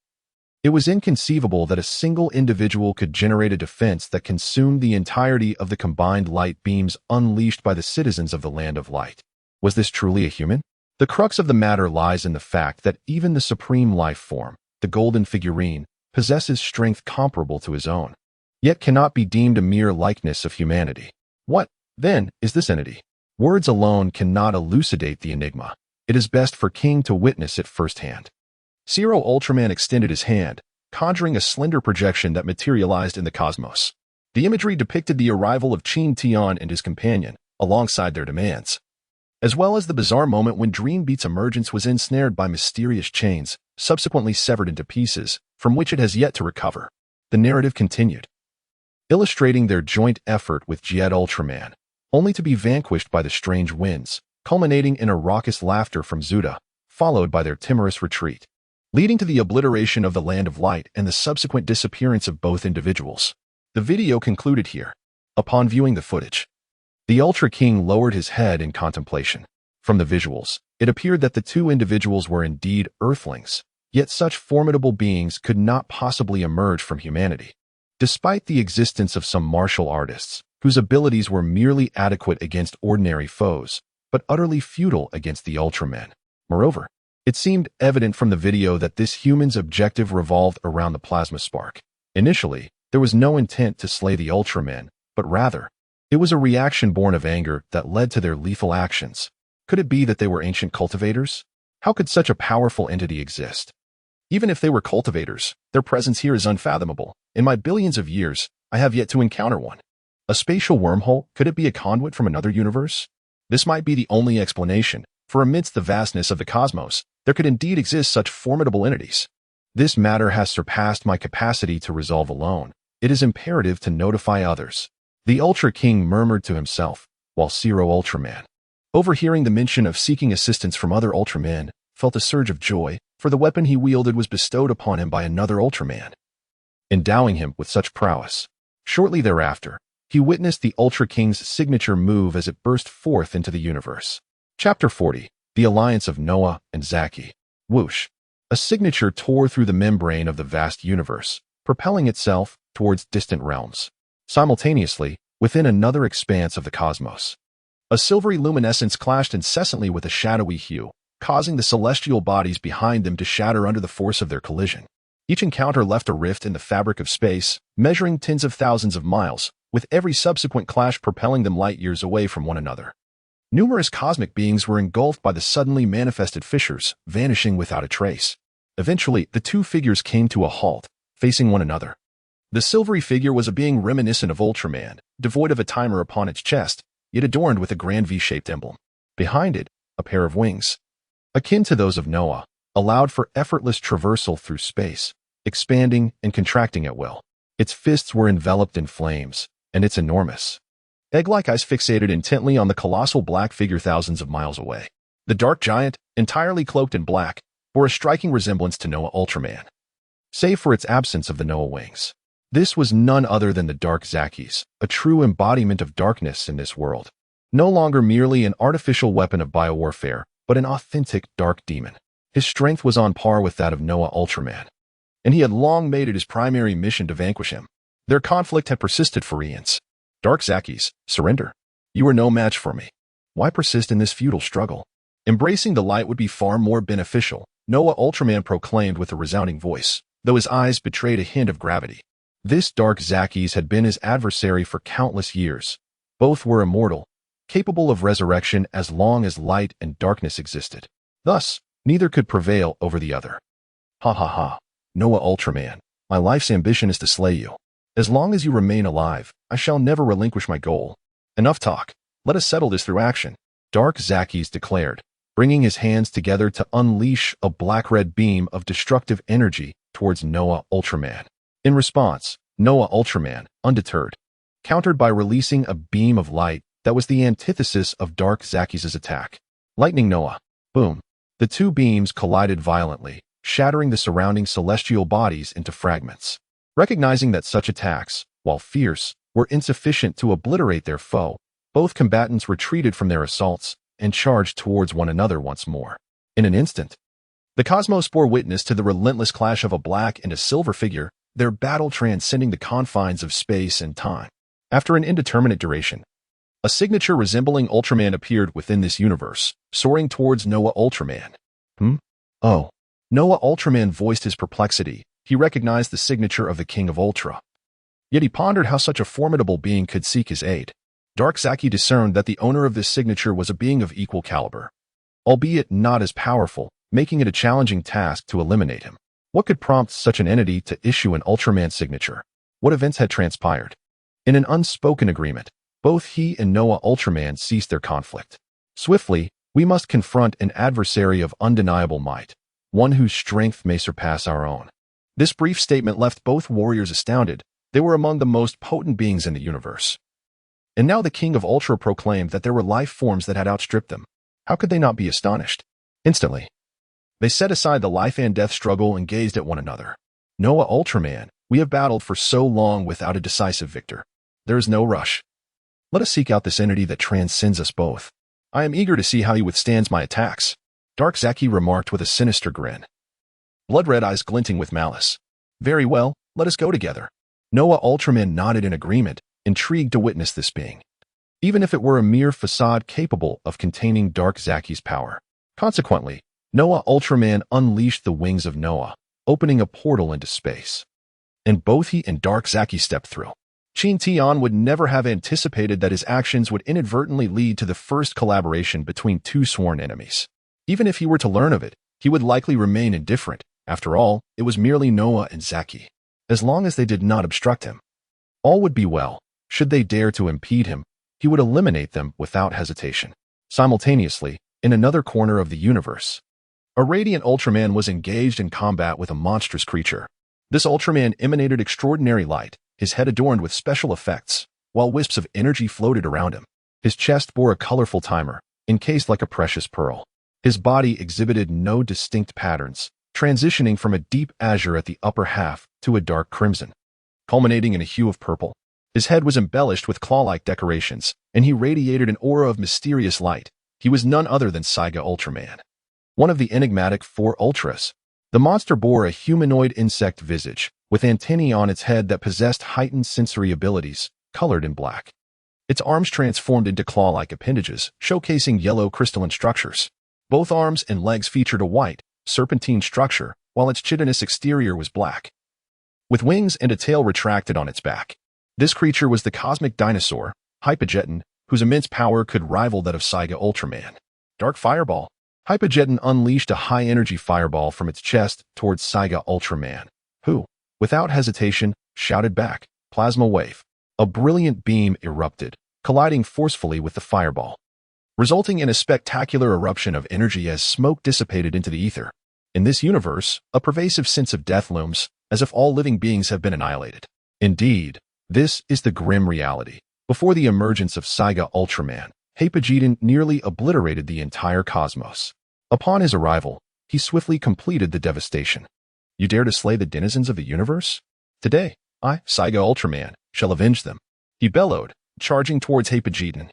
it was inconceivable that a single individual could generate a defense that consumed the entirety of the combined light beams unleashed by the citizens of the Land of Light. Was this truly a human? The crux of the matter lies in the fact that even the supreme life form, the golden figurine, possesses strength comparable to his own, yet cannot be deemed a mere likeness of humanity. What, then, is this entity? Words alone cannot elucidate the enigma. It is best for King to witness it firsthand. Zero Ultraman extended his hand, conjuring a slender projection that materialized in the cosmos. The imagery depicted the arrival of Qin Tian and his companion, alongside their demands, as well as the bizarre moment when Dreambeat's emergence was ensnared by mysterious chains, subsequently severed into pieces, from which it has yet to recover. The narrative continued, illustrating their joint effort with Jet Ultraman, only to be vanquished by the strange winds, culminating in a raucous laughter from Zuda, followed by their timorous retreat, leading to the obliteration of the Land of Light and the subsequent disappearance of both individuals. The video concluded here. Upon viewing the footage, the Ultra King lowered his head in contemplation. From the visuals, it appeared that the two individuals were indeed Earthlings, yet such formidable beings could not possibly emerge from humanity. Despite the existence of some martial artists, whose abilities were merely adequate against ordinary foes, but utterly futile against the Ultramen. Moreover, it seemed evident from the video that this human's objective revolved around the plasma spark. Initially, there was no intent to slay the Ultramen, but rather, it was a reaction born of anger that led to their lethal actions. Could it be that they were ancient cultivators? How could such a powerful entity exist? Even if they were cultivators, their presence here is unfathomable. In my billions of years, I have yet to encounter one. A spatial wormhole? Could it be a conduit from another universe? This might be the only explanation, for amidst the vastness of the cosmos, there could indeed exist such formidable entities. This matter has surpassed my capacity to resolve alone. It is imperative to notify others. The Ultra King murmured to himself, while Zero Ultraman, overhearing the mention of seeking assistance from other Ultramen, felt a surge of joy, for the weapon he wielded was bestowed upon him by another Ultraman, endowing him with such prowess. Shortly thereafter, he witnessed the Ultra King's signature move as it burst forth into the universe. Chapter 40. The Alliance of Noah and Zaki. Whoosh. A signature tore through the membrane of the vast universe, propelling itself towards distant realms. Simultaneously, within another expanse of the cosmos, a silvery luminescence clashed incessantly with a shadowy hue, causing the celestial bodies behind them to shatter under the force of their collision. Each encounter left a rift in the fabric of space, measuring tens of thousands of miles, with every subsequent clash propelling them light years away from one another. Numerous cosmic beings were engulfed by the suddenly manifested fissures, vanishing without a trace. Eventually, the two figures came to a halt, facing one another. The silvery figure was a being reminiscent of Ultraman, devoid of a timer upon its chest, yet adorned with a grand V-shaped emblem. Behind it, a pair of wings, akin to those of Noah, allowed for effortless traversal through space, expanding and contracting at will. Its fists were enveloped in flames, and its enormous, egg-like eyes fixated intently on the colossal black figure thousands of miles away. The dark giant, entirely cloaked in black, bore a striking resemblance to Noah Ultraman, save for its absence of the Noah wings. This was none other than the Dark Zakis, a true embodiment of darkness in this world. No longer merely an artificial weapon of biowarfare, but an authentic dark demon. His strength was on par with that of Noah Ultraman, and he had long made it his primary mission to vanquish him. Their conflict had persisted for eons. Dark Zakis, surrender. You are no match for me. Why persist in this futile struggle? Embracing the light would be far more beneficial, Noah Ultraman proclaimed with a resounding voice, though his eyes betrayed a hint of gravity. This Dark Zakis had been his adversary for countless years. Both were immortal, capable of resurrection as long as light and darkness existed. Thus, neither could prevail over the other. Ha ha ha. Noah Ultraman, my life's ambition is to slay you. As long as you remain alive, I shall never relinquish my goal. Enough talk. Let us settle this through action, Dark Zakis declared, bringing his hands together to unleash a black-red beam of destructive energy towards Noah Ultraman. In response, Noah Ultraman, undeterred, countered by releasing a beam of light that was the antithesis of Dark Zaki's attack. Lightning Noah. Boom. The two beams collided violently, shattering the surrounding celestial bodies into fragments. Recognizing that such attacks, while fierce, were insufficient to obliterate their foe, both combatants retreated from their assaults and charged towards one another once more. In an instant, the cosmos bore witness to the relentless clash of a black and a silver figure, their battle transcending the confines of space and time. After an indeterminate duration, a signature resembling Ultraman appeared within this universe, soaring towards Noah Ultraman. Oh. Noah Ultraman voiced his perplexity. He recognized the signature of the King of Ultra. Yet he pondered how such a formidable being could seek his aid. Dark Zaki discerned that the owner of this signature was a being of equal caliber, albeit not as powerful, making it a challenging task to eliminate him. What could prompt such an entity to issue an Ultraman signature? What events had transpired? In an unspoken agreement, both he and Noah Ultraman ceased their conflict. Swiftly, we must confront an adversary of undeniable might, one whose strength may surpass our own. This brief statement left both warriors astounded. They were among the most potent beings in the universe. And now the King of Ultra proclaimed that there were life forms that had outstripped them. How could they not be astonished? Instantly, they set aside the life and death struggle and gazed at one another. Noah Ultraman, we have battled for so long without a decisive victor. There is no rush. Let us seek out this entity that transcends us both. I am eager to see how he withstands my attacks. Dark Zaki remarked with a sinister grin, blood-red eyes glinting with malice. Very well, let us go together. Noah Ultraman nodded in agreement, intrigued to witness this being, even if it were a mere facade capable of containing Dark Zaki's power. Consequently, Noah Ultraman unleashed the wings of Noah, opening a portal into space. And both he and Dark Zaki stepped through. Qin Tian would never have anticipated that his actions would inadvertently lead to the first collaboration between two sworn enemies. Even if he were to learn of it, he would likely remain indifferent. After all, it was merely Noah and Zaki. As long as they did not obstruct him, all would be well. Should they dare to impede him, he would eliminate them without hesitation. Simultaneously, in another corner of the universe, a radiant Ultraman was engaged in combat with a monstrous creature. This Ultraman emanated extraordinary light, his head adorned with special effects, while wisps of energy floated around him. His chest bore a colorful timer, encased like a precious pearl. His body exhibited no distinct patterns, transitioning from a deep azure at the upper half to a dark crimson, culminating in a hue of purple. His head was embellished with claw-like decorations, and he radiated an aura of mysterious light. He was none other than Tiga Ultraman, one of the enigmatic four Ultras. The monster bore a humanoid insect visage, with antennae on its head that possessed heightened sensory abilities, colored in black. Its arms transformed into claw-like appendages, showcasing yellow crystalline structures. Both arms and legs featured a white, serpentine structure, while its chitinous exterior was black, with wings and a tail retracted on its back. This creature was the cosmic dinosaur, Hypogeton, whose immense power could rival that of Tiga Ultraman. Dark Fireball. Hypogeton unleashed a high-energy fireball from its chest towards Tiga Ultraman, who, without hesitation, shouted back, Plasma Wave. A brilliant beam erupted, colliding forcefully with the fireball, resulting in a spectacular eruption of energy as smoke dissipated into the ether. In this universe, a pervasive sense of death looms, as if all living beings have been annihilated. Indeed, this is the grim reality. Before the emergence of Tiga Ultraman, Hypogeton nearly obliterated the entire cosmos. Upon his arrival, he swiftly completed the devastation. You dare to slay the denizens of the universe? Today, I, Tiga Ultraman, shall avenge them. He bellowed, charging towards Hypogeton.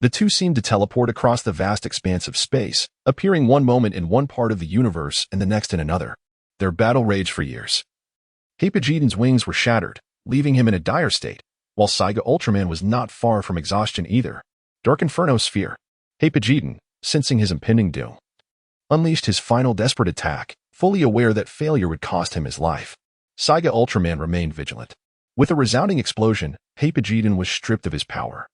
The two seemed to teleport across the vast expanse of space, appearing one moment in one part of the universe and the next in another. Their battle raged for years. Hypogeton's wings were shattered, leaving him in a dire state, while Tiga Ultraman was not far from exhaustion either. Dark Inferno Sphere. Hypogeton, sensing his impending doom, unleashed his final desperate attack, fully aware that failure would cost him his life. Tiga Ultraman remained vigilant. With a resounding explosion, Hypogeton was stripped of his power,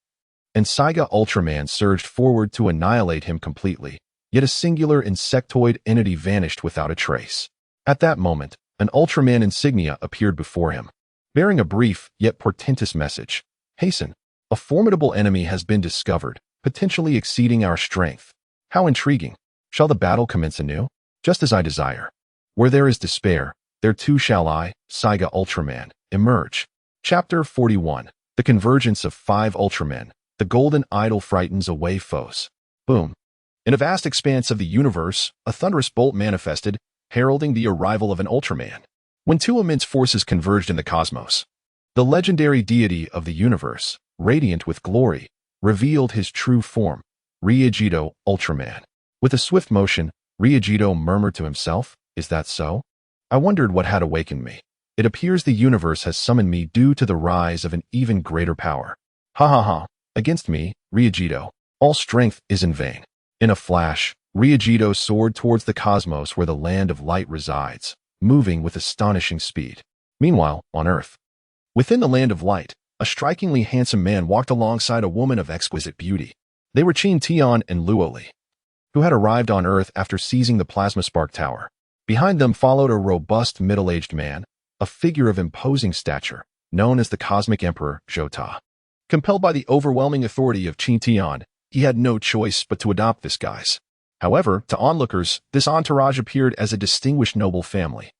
and Tiga Ultraman surged forward to annihilate him completely, yet a singular insectoid entity vanished without a trace. At that moment, an Ultraman insignia appeared before him, bearing a brief yet portentous message. Hasten. A formidable enemy has been discovered, potentially exceeding our strength. How intriguing. Shall the battle commence anew? Just as I desire. Where there is despair, there too shall I, Tiga Ultraman, emerge. Chapter 41. The convergence of 5 Ultramen. The golden idol frightens away foes. Boom. In a vast expanse of the universe, a thunderous bolt manifested, heralding the arrival of an Ultraman. When 2 immense forces converged in the cosmos, the legendary deity of the universe, radiant with glory, revealed his true form, Ryujido Ultraman. With a swift motion, Ryujido murmured to himself, "Is that so?" I wondered what had awakened me. It appears the universe has summoned me due to the rise of an even greater power. Ha ha ha. Against me, Ryujido, all strength is in vain. In a flash, Ryujido soared towards the cosmos where the land of light resides, moving with astonishing speed. Meanwhile, on Earth, within the land of light, a strikingly handsome man walked alongside a woman of exquisite beauty. They were Qin Tian and Douluo, who had arrived on Earth after seizing the Plasma Spark Tower. Behind them followed a robust middle-aged man, a figure of imposing stature, known as the Cosmic Emperor Xiao. Compelled by the overwhelming authority of Qin Tian, he had no choice but to adopt this guise. However, to onlookers, this entourage appeared as a distinguished noble family,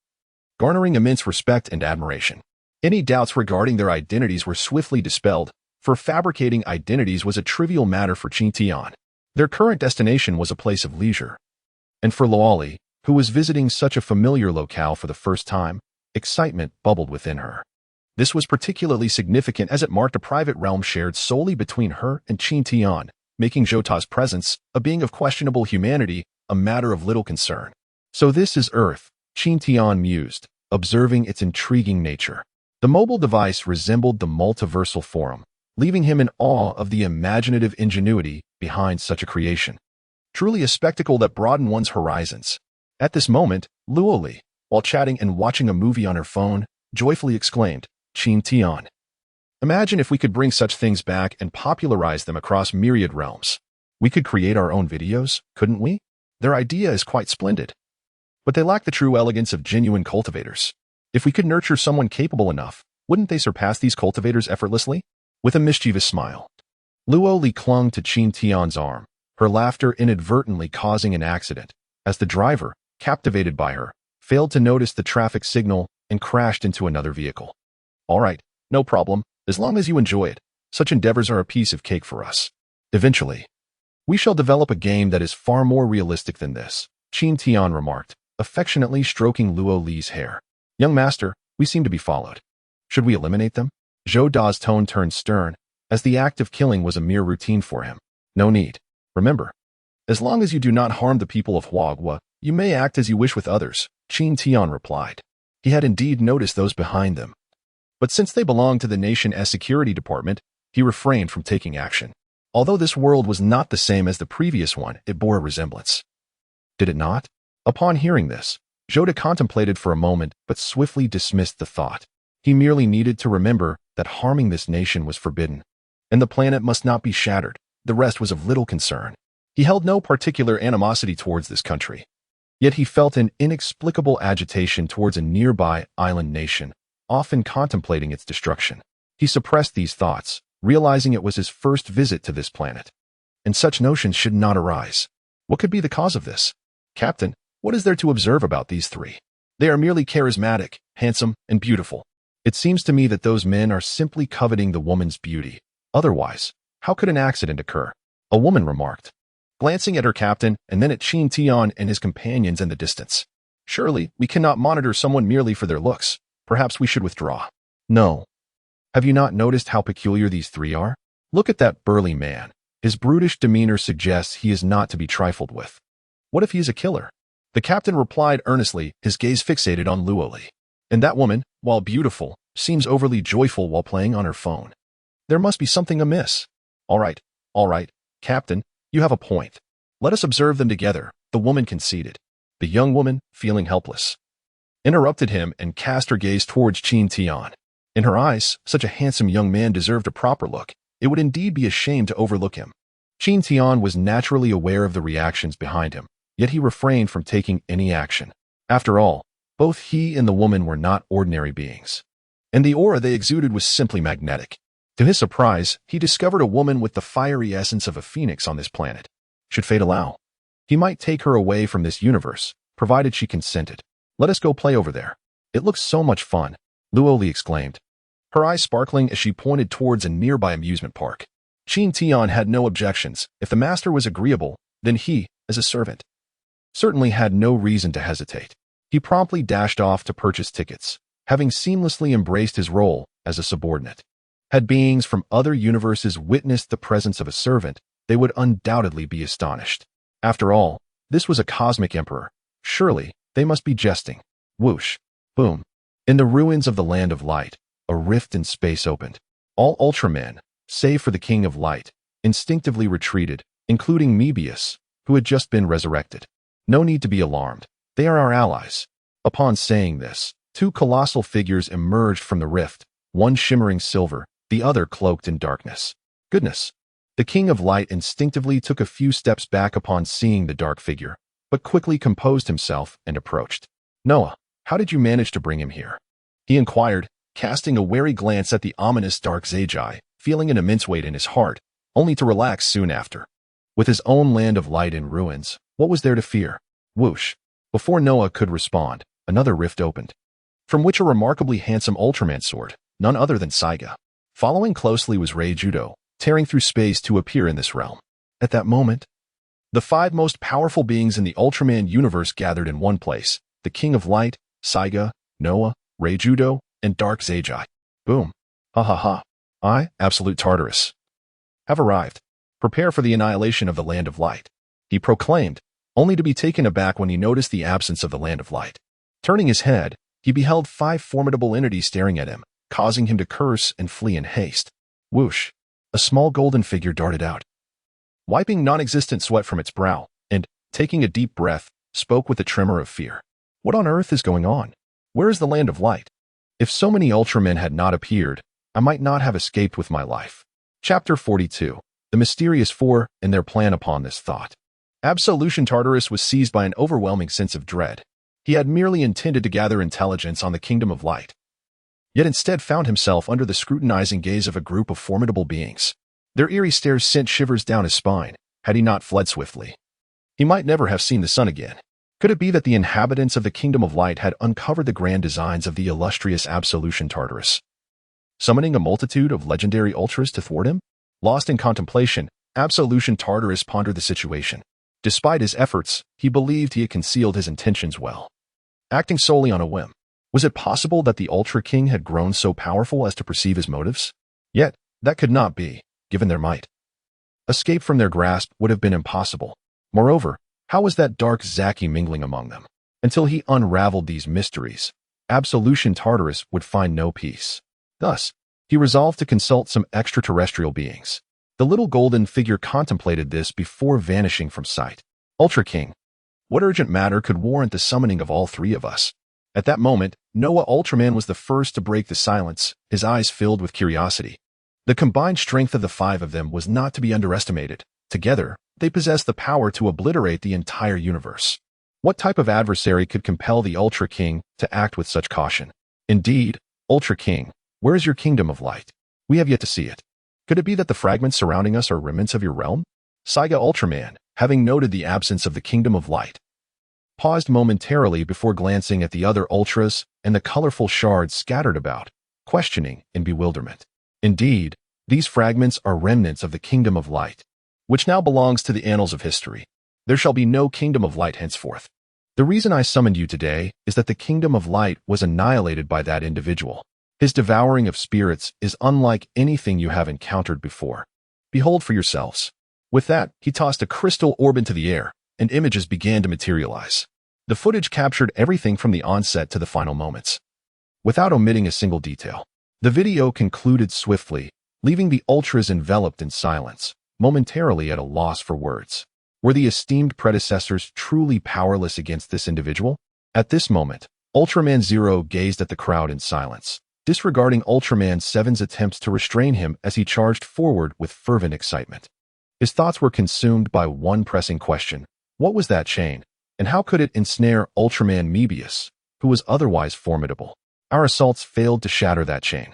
garnering immense respect and admiration. Any doubts regarding their identities were swiftly dispelled, for fabricating identities was a trivial matter for Qin Tian. Their current destination was a place of leisure. And for Luoli, who was visiting such a familiar locale for the first time, excitement bubbled within her. This was particularly significant as it marked a private realm shared solely between her and Qin Tian, making Xiao's presence, a being of questionable humanity, a matter of little concern. So this is Earth, Qin Tian mused, observing its intriguing nature. The mobile device resembled the multiversal forum, leaving him in awe of the imaginative ingenuity behind such a creation. Truly a spectacle that broadened one's horizons. At this moment, Luoli, while chatting and watching a movie on her phone, joyfully exclaimed, "Qin Tian. Imagine if we could bring such things back and popularize them across myriad realms. We could create our own videos, couldn't we? Their idea is quite splendid. But they lack the true elegance of genuine cultivators. If we could nurture someone capable enough, wouldn't they surpass these cultivators effortlessly?" With a mischievous smile, Luoli clung to Qin Tian's arm, her laughter inadvertently causing an accident, as the driver, captivated by her, failed to notice the traffic signal and crashed into another vehicle. "All right, no problem, as long as you enjoy it. Such endeavors are a piece of cake for us. Eventually, we shall develop a game that is far more realistic than this," Qin Tian remarked, affectionately stroking Luoli's hair. "Young master, we seem to be followed. Should we eliminate them?" Zhou Da's tone turned stern, as the act of killing was a mere routine for him. "No need. Remember, as long as you do not harm the people of Huagua, you may act as you wish with others," Qin Tian replied. He had indeed noticed those behind them. But since they belonged to the nation's security department, he refrained from taking action. Although this world was not the same as the previous one, it bore a resemblance. Did it not? Upon hearing this, Zhou contemplated for a moment but swiftly dismissed the thought. He merely needed to remember that harming this nation was forbidden, and the planet must not be shattered. The rest was of little concern. He held no particular animosity towards this country. Yet he felt an inexplicable agitation towards a nearby island nation, often contemplating its destruction. He suppressed these thoughts, realizing it was his first visit to this planet. And such notions should not arise. What could be the cause of this? "Captain, what is there to observe about these 3? They are merely charismatic, handsome, and beautiful. It seems to me that those men are simply coveting the woman's beauty. Otherwise, how could an accident occur?" A woman remarked, glancing at her captain and then at Qin Tian and his companions in the distance. "Surely, we cannot monitor someone merely for their looks. Perhaps we should withdraw." "No. Have you not noticed how peculiar these 3 are? Look at that burly man. His brutish demeanor suggests he is not to be trifled with. What if he is a killer?" The captain replied earnestly, his gaze fixated on Luoli. "And that woman, while beautiful, seems overly joyful while playing on her phone. There must be something amiss." All right, Captain, you have a point. Let us observe them together," the woman conceded. The young woman, feeling helpless, interrupted him and cast her gaze towards Qin Tian. In her eyes, such a handsome young man deserved a proper look. It would indeed be a shame to overlook him. Qin Tian was naturally aware of the reactions behind him, yet he refrained from taking any action. After all, both he and the woman were not ordinary beings, and the aura they exuded was simply magnetic. To his surprise, he discovered a woman with the fiery essence of a phoenix on this planet. Should fate allow, He might take her away from this universe, provided she consented. Let us go play over there. It looks so much fun, Luoli exclaimed, her eyes sparkling as she pointed towards a nearby amusement park. Qin Tian had no objections. If the master was agreeable, then he, as a servant, certainly had no reason to hesitate. He promptly dashed off to purchase tickets, having seamlessly embraced his role as a subordinate. Had beings from other universes witnessed the presence of a servant, they would undoubtedly be astonished. After all, this was a cosmic emperor. Surely, they must be jesting. Whoosh. Boom. In the ruins of the Land of Light, a rift in space opened. All Ultramen, save for the King of Light, instinctively retreated, including Mebius, who had just been resurrected. No need to be alarmed. They are our allies. Upon saying this, two colossal figures emerged from the rift, one shimmering silver, the other cloaked in darkness. Goodness. The King of Light instinctively took a few steps back upon seeing the dark figure, but quickly composed himself and approached. Noah, how did you manage to bring him here? He inquired, casting a wary glance at the ominous dark Zagi, feeling an immense weight in his heart, only to relax soon after. With his own Land of Light in ruins, what was there to fear? Whoosh. Before Noah could respond, another rift opened, from which a remarkably handsome Ultraman sword, none other than Tiga. Following closely was Rei Judo, tearing through space to appear in this realm. At that moment, the five most powerful beings in the Ultraman universe gathered in one place: the King of Light, Tiga, Noah, Rei Judo, and Dark Zagi. Boom. Ha ha ha. I, Absolute Tartarus, have arrived. Prepare for the annihilation of the Land of Light, he proclaimed, only to be taken aback when he noticed the absence of the Land of Light. Turning his head, he beheld five formidable entities staring at him, causing him to curse and flee in haste. Whoosh. A small golden figure darted out, wiping non-existent sweat from its brow, and, taking a deep breath, spoke with a tremor of fear. What on earth is going on? Where is the Land of Light? If so many Ultramen had not appeared, I might not have escaped with my life. Chapter 42. The Mysterious Four and Their Plan Upon This Thought. Absolution Tartarus was seized by an overwhelming sense of dread. He had merely intended to gather intelligence on the Kingdom of Light, yet instead found himself under the scrutinizing gaze of a group of formidable beings. Their eerie stares sent shivers down his spine. Had he not fled swiftly, he might never have seen the sun again. Could it be that the inhabitants of the Kingdom of Light had uncovered the grand designs of the illustrious Absolution Tartarus, summoning a multitude of legendary ultras to thwart him? Lost in contemplation, Absolution Tartarus pondered the situation. Despite his efforts, he believed he had concealed his intentions well, acting solely on a whim. Was it possible that the Ultra King had grown so powerful as to perceive his motives? Yet, that could not be, given their might. Escape from their grasp would have been impossible. Moreover, how was that dark Zaki mingling among them? Until he unraveled these mysteries, Absolution Tartarus would find no peace. Thus, he resolved to consult some extraterrestrial beings. The little golden figure contemplated this before vanishing from sight. Ultra King, what urgent matter could warrant the summoning of all three of us? At that moment, Noah Ultraman was the first to break the silence, his eyes filled with curiosity. The combined strength of the five of them was not to be underestimated. Together, they possessed the power to obliterate the entire universe. What type of adversary could compel the Ultra King to act with such caution? Indeed, Ultra King, where is your Kingdom of Light? We have yet to see it. Could it be that the fragments surrounding us are remnants of your realm? Tiga Ultraman, having noted the absence of the Kingdom of Light, paused momentarily before glancing at the other ultras and the colorful shards scattered about, questioning in bewilderment. Indeed, these fragments are remnants of the Kingdom of Light, which now belongs to the annals of history. There shall be no Kingdom of Light henceforth. The reason I summoned you today is that the Kingdom of Light was annihilated by that individual. His devouring of spirits is unlike anything you have encountered before. Behold for yourselves. With that, he tossed a crystal orb into the air, and images began to materialize. The footage captured everything from the onset to the final moments, without omitting a single detail. The video concluded swiftly, leaving the ultras enveloped in silence, momentarily at a loss for words. Were the esteemed predecessors truly powerless against this individual? At this moment, Ultraman Zero gazed at the crowd in silence, disregarding Ultraman 7's attempts to restrain him as he charged forward with fervent excitement. His thoughts were consumed by one pressing question. What was that chain, and how could it ensnare Ultraman Mebius, who was otherwise formidable? Our assaults failed to shatter that chain.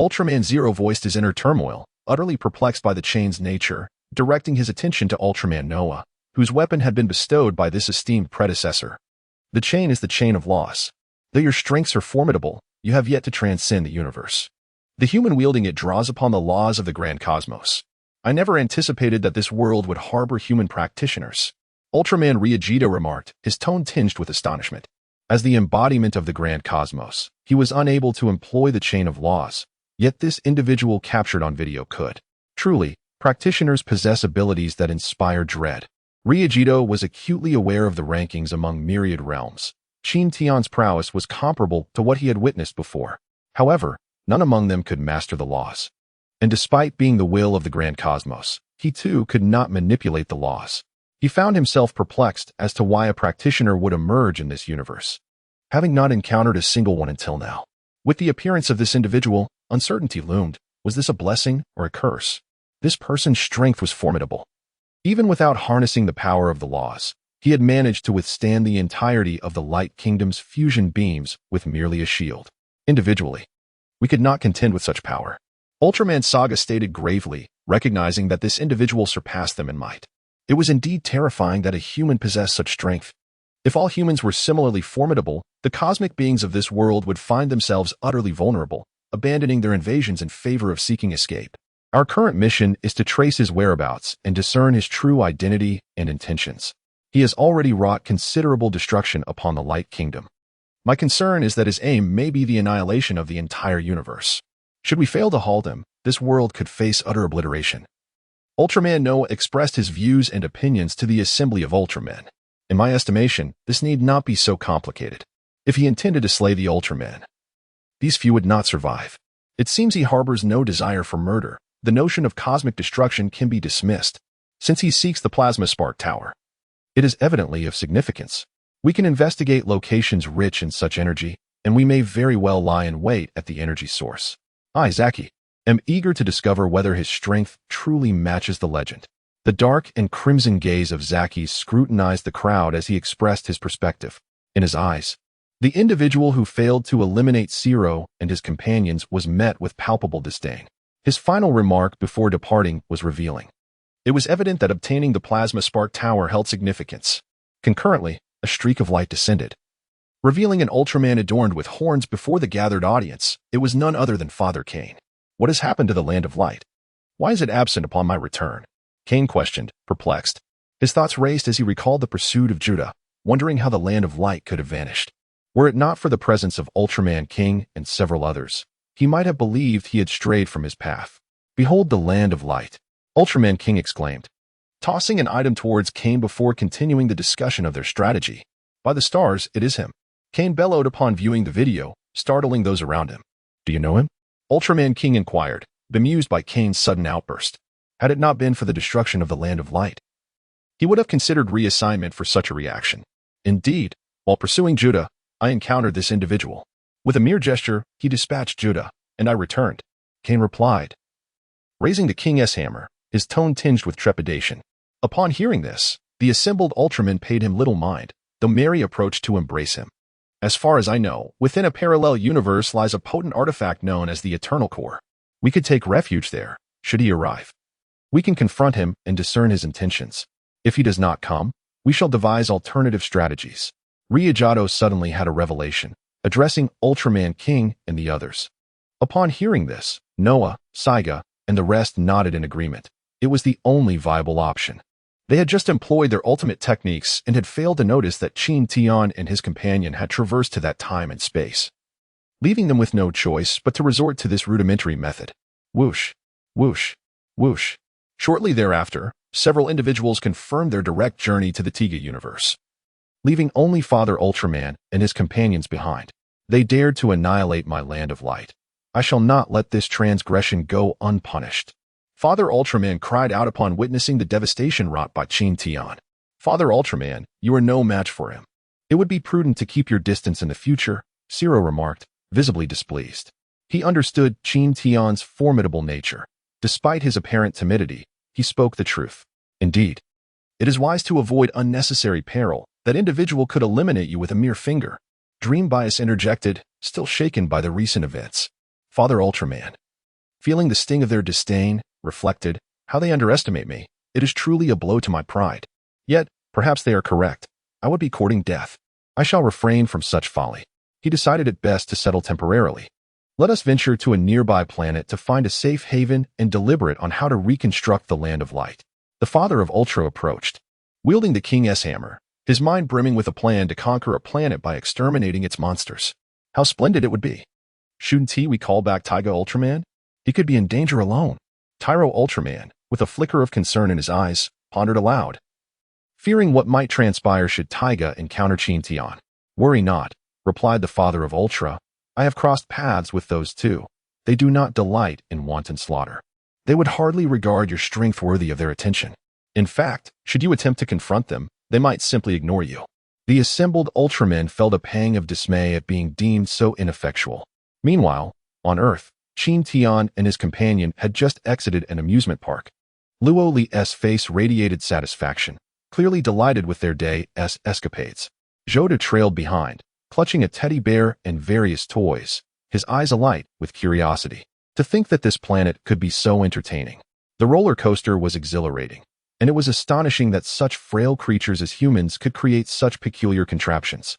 Ultraman Zero voiced his inner turmoil, utterly perplexed by the chain's nature, directing his attention to Ultraman Noah, whose weapon had been bestowed by this esteemed predecessor. The chain is the chain of loss. Though your strengths are formidable, you have yet to transcend the universe. The human wielding it draws upon the laws of the grand cosmos. I never anticipated that this world would harbor human practitioners. Ultraman Ryujito remarked, his tone tinged with astonishment. As the embodiment of the grand cosmos, he was unable to employ the chain of laws, yet this individual captured on video could. Truly, practitioners possess abilities that inspire dread. Ryujito was acutely aware of the rankings among myriad realms. Qin Tian's prowess was comparable to what he had witnessed before. However, none among them could master the laws. And despite being the will of the grand cosmos, he too could not manipulate the laws. He found himself perplexed as to why a practitioner would emerge in this universe, having not encountered a single one until now. With the appearance of this individual, uncertainty loomed. Was this a blessing or a curse? This person's strength was formidable. Even without harnessing the power of the laws, he had managed to withstand the entirety of the Light Kingdom's fusion beams with merely a shield. Individually, we could not contend with such power. Ultraman Saga stated gravely, recognizing that this individual surpassed them in might. It was indeed terrifying that a human possessed such strength. If all humans were similarly formidable, the cosmic beings of this world would find themselves utterly vulnerable, abandoning their invasions in favor of seeking escape. Our current mission is to trace his whereabouts and discern his true identity and intentions. He has already wrought considerable destruction upon the Light Kingdom. My concern is that his aim may be the annihilation of the entire universe. Should we fail to halt him, this world could face utter obliteration. Ultraman Noah expressed his views and opinions to the Assembly of Ultramen. In my estimation, this need not be so complicated. If he intended to slay the Ultramen, these few would not survive. It seems he harbors no desire for murder. The notion of cosmic destruction can be dismissed, since he seeks the plasma spark tower. It is evidently of significance. We can investigate locations rich in such energy, and we may very well lie in wait at the energy source. I, Zaki, am eager to discover whether his strength truly matches the legend. The dark and crimson gaze of Zaki scrutinized the crowd as he expressed his perspective. In his eyes, the individual who failed to eliminate Zero and his companions was met with palpable disdain. His final remark before departing was revealing. It was evident that obtaining the plasma spark tower held significance. Concurrently, a streak of light descended, revealing an Ultraman adorned with horns before the gathered audience. It was none other than Father Cain. What has happened to the Land of Light? Why is it absent upon my return? Cain questioned, perplexed. His thoughts raced as he recalled the pursuit of Judah, wondering how the Land of Light could have vanished. Were it not for the presence of Ultraman King and several others, he might have believed he had strayed from his path. Behold the Land of Light, Ultraman King exclaimed, tossing an item towards Cain before continuing the discussion of their strategy. By the stars, it is him. Cain bellowed upon viewing the video, startling those around him. Do you know him? Ultraman King inquired, bemused by Cain's sudden outburst. Had it not been for the destruction of the Land of Light, he would have considered reassignment for such a reaction. Indeed, while pursuing Judah, I encountered this individual. With a mere gesture, he dispatched Judah, and I returned. Cain replied, raising the King's hammer, his tone tinged with trepidation. Upon hearing this, the assembled Ultramen paid him little mind, though Mary approached to embrace him. As far as I know, within a parallel universe lies a potent artifact known as the Eternal Core. We could take refuge there, should he arrive. We can confront him and discern his intentions. If he does not come, we shall devise alternative strategies. Ryujito suddenly had a revelation, addressing Ultraman King and the others. Upon hearing this, Noah, Saiga, and the rest nodded in agreement. It was the only viable option. They had just employed their ultimate techniques and had failed to notice that Qin Tian and his companion had traversed to that time and space, leaving them with no choice but to resort to this rudimentary method. Whoosh, whoosh, whoosh. Shortly thereafter, several individuals confirmed their direct journey to the Tiga universe, leaving only Father Ultraman and his companions behind. They dared to annihilate my Land of Light. I shall not let this transgression go unpunished. Father Ultraman cried out upon witnessing the devastation wrought by Qin Tian. Father Ultraman, you are no match for him. It would be prudent to keep your distance in the future, Zero remarked, visibly displeased. He understood Qin Tian's formidable nature. Despite his apparent timidity, he spoke the truth. Indeed, it is wise to avoid unnecessary peril. That individual could eliminate you with a mere finger. Dream Bias interjected, still shaken by the recent events. Father Ultraman, feeling the sting of their disdain, reflected, how they underestimate me. It is truly a blow to my pride. Yet, perhaps they are correct. I would be courting death. I shall refrain from such folly. He decided it best to settle temporarily. Let us venture to a nearby planet to find a safe haven and deliberate on how to reconstruct the land of light. The father of Ultra approached, wielding the king's hammer, his mind brimming with a plan to conquer a planet by exterminating its monsters. How splendid it would be. Shouldn't we call back Tiga Ultraman? He could be in danger alone. Tyro Ultraman, with a flicker of concern in his eyes, pondered aloud, fearing what might transpire should Tiga encounter Qin Tian. Worry not, replied the father of Ultra. I have crossed paths with those two. They do not delight in wanton slaughter. They would hardly regard your strength worthy of their attention. In fact, should you attempt to confront them, they might simply ignore you. The assembled Ultramen felt a pang of dismay at being deemed so ineffectual. Meanwhile, on Earth, Qin Tian and his companion had just exited an amusement park. Luo Li's face radiated satisfaction, clearly delighted with their day's escapades. Zhoda trailed behind, clutching a teddy bear and various toys, his eyes alight with curiosity. To think that this planet could be so entertaining. The roller coaster was exhilarating, and it was astonishing that such frail creatures as humans could create such peculiar contraptions.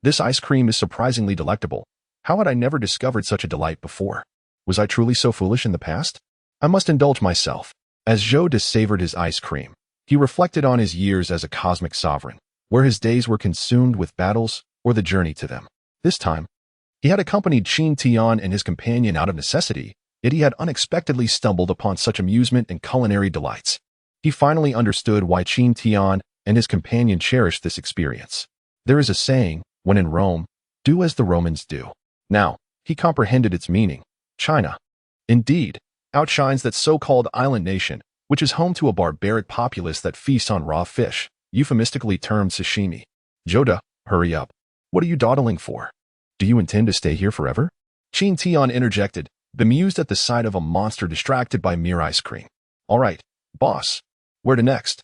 This ice cream is surprisingly delectable. How had I never discovered such a delight before? Was I truly so foolish in the past? I must indulge myself. As Zhou savored his ice cream, he reflected on his years as a cosmic sovereign, where his days were consumed with battles or the journey to them. This time, he had accompanied Qin Tian and his companion out of necessity, yet he had unexpectedly stumbled upon such amusement and culinary delights. He finally understood why Qin Tian and his companion cherished this experience. There is a saying, when in Rome, do as the Romans do. Now, he comprehended its meaning. China, indeed, outshines that so-called island nation, which is home to a barbaric populace that feasts on raw fish, euphemistically termed sashimi. Zhoda, hurry up. What are you dawdling for? Do you intend to stay here forever? Qin Tian interjected, bemused at the sight of a monster distracted by mere ice cream. All right, boss. Where to next?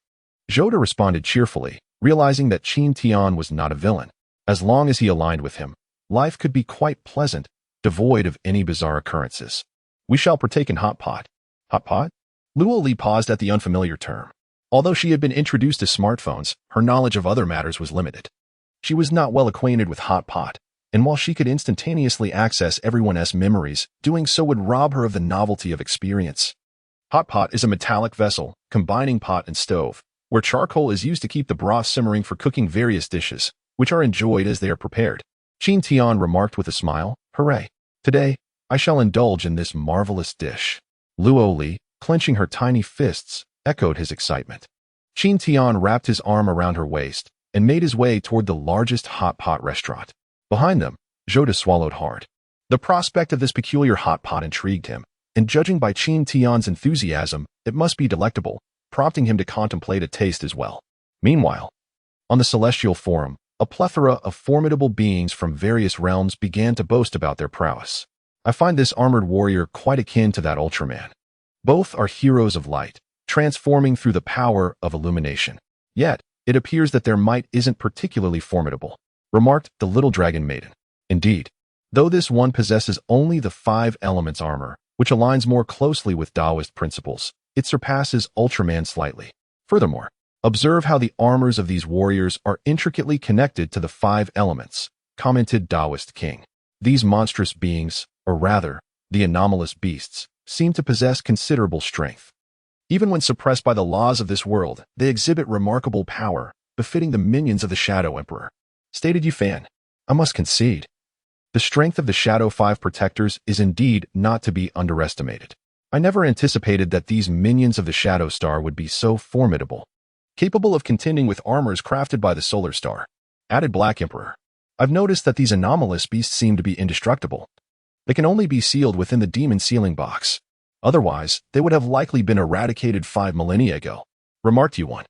Zhoda responded cheerfully, realizing that Qin Tian was not a villain. As long as he aligned with him, life could be quite pleasant, devoid of any bizarre occurrences. We shall partake in hot pot. Hot pot? Luo Li paused at the unfamiliar term. Although she had been introduced to smartphones, her knowledge of other matters was limited. She was not well acquainted with hot pot, and while she could instantaneously access everyone's memories, doing so would rob her of the novelty of experience. Hot pot is a metallic vessel, combining pot and stove, where charcoal is used to keep the broth simmering for cooking various dishes, which are enjoyed as they are prepared. Qin Tian remarked with a smile, Hooray! Today, I shall indulge in this marvelous dish. Luo Li, clenching her tiny fists, echoed his excitement. Qin Tian wrapped his arm around her waist and made his way toward the largest hot pot restaurant. Behind them, Zhoda swallowed hard. The prospect of this peculiar hot pot intrigued him, and judging by Qin Tian's enthusiasm, it must be delectable, prompting him to contemplate a taste as well. Meanwhile, on the Celestial Forum, a plethora of formidable beings from various realms began to boast about their prowess. I find this armored warrior quite akin to that Ultraman. Both are heroes of light, transforming through the power of illumination. Yet, it appears that their might isn't particularly formidable, remarked the little dragon maiden. Indeed, though this one possesses only the 5 elements armor, which aligns more closely with Taoist principles, it surpasses Ultraman slightly. Furthermore, observe how the armors of these warriors are intricately connected to the 5 elements, commented Taoist King. These monstrous beings, or rather, the anomalous beasts, seem to possess considerable strength. Even when suppressed by the laws of this world, they exhibit remarkable power, befitting the minions of the Shadow Emperor. Stated Yu Fan, I must concede. The strength of the Shadow 5 protectors is indeed not to be underestimated. I never anticipated that these minions of the Shadow Star would be so formidable, capable of contending with armors crafted by the Solar Star, added Black Emperor. I've noticed that these anomalous beasts seem to be indestructible. They can only be sealed within the demon sealing box. Otherwise, they would have likely been eradicated 5 millennia ago, remarked Yuan.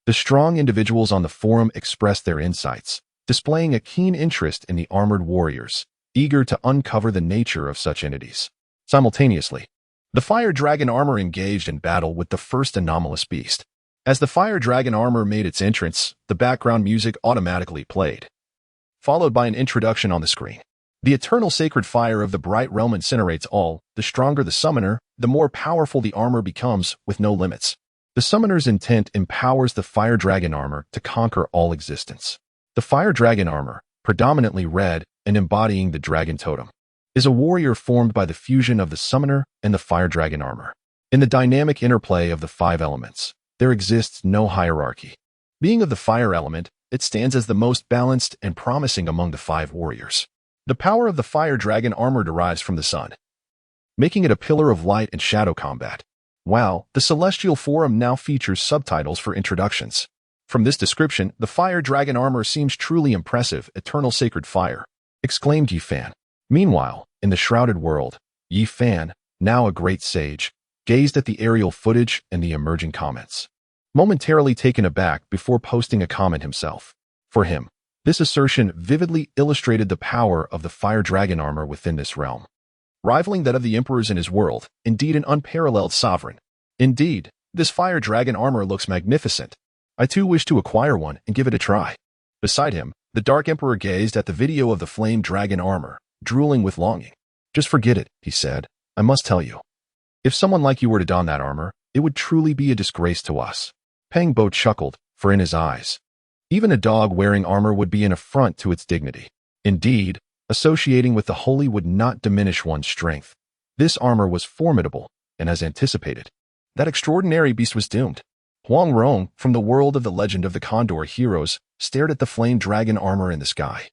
The strong individuals on the forum expressed their insights, displaying a keen interest in the armored warriors, eager to uncover the nature of such entities. Simultaneously, the Fire Dragon armor engaged in battle with the first anomalous beast. As the Fire Dragon armor made its entrance, the background music automatically played, followed by an introduction on the screen. The eternal sacred fire of the bright realm incinerates all. The stronger the summoner, the more powerful the armor becomes, with no limits. The summoner's intent empowers the fire dragon armor to conquer all existence. The fire dragon armor, predominantly red and embodying the dragon totem, is a warrior formed by the fusion of the summoner and the fire dragon armor. In the dynamic interplay of the 5 elements, there exists no hierarchy. Being of the fire element, it stands as the most balanced and promising among the 5 warriors. The power of the fire dragon armor derives from the sun, making it a pillar of light and shadow combat. Wow, the Celestial Forum now features subtitles for introductions. From this description, the fire dragon armor seems truly impressive. Eternal sacred fire, exclaimed Yi Fan. Meanwhile, in the shrouded world, Yi Fan, now a great sage, gazed at the aerial footage and the emerging comments, momentarily taken aback before posting a comment himself. For him, this assertion vividly illustrated the power of the fire dragon armor within this realm, rivaling that of the emperors in his world, indeed an unparalleled sovereign. Indeed, this fire dragon armor looks magnificent. I too wish to acquire one and give it a try. Beside him, the Dark Emperor gazed at the video of the flame dragon armor, drooling with longing. Just forget it, he said. I must tell you. If someone like you were to don that armor, it would truly be a disgrace to us. Pang Bo chuckled, for in his eyes, even a dog wearing armor would be an affront to its dignity. Indeed, associating with the holy would not diminish one's strength. This armor was formidable, and as anticipated, that extraordinary beast was doomed. Huang Rong, from the world of the legend of the Condor heroes, stared at the flame dragon armor in the sky,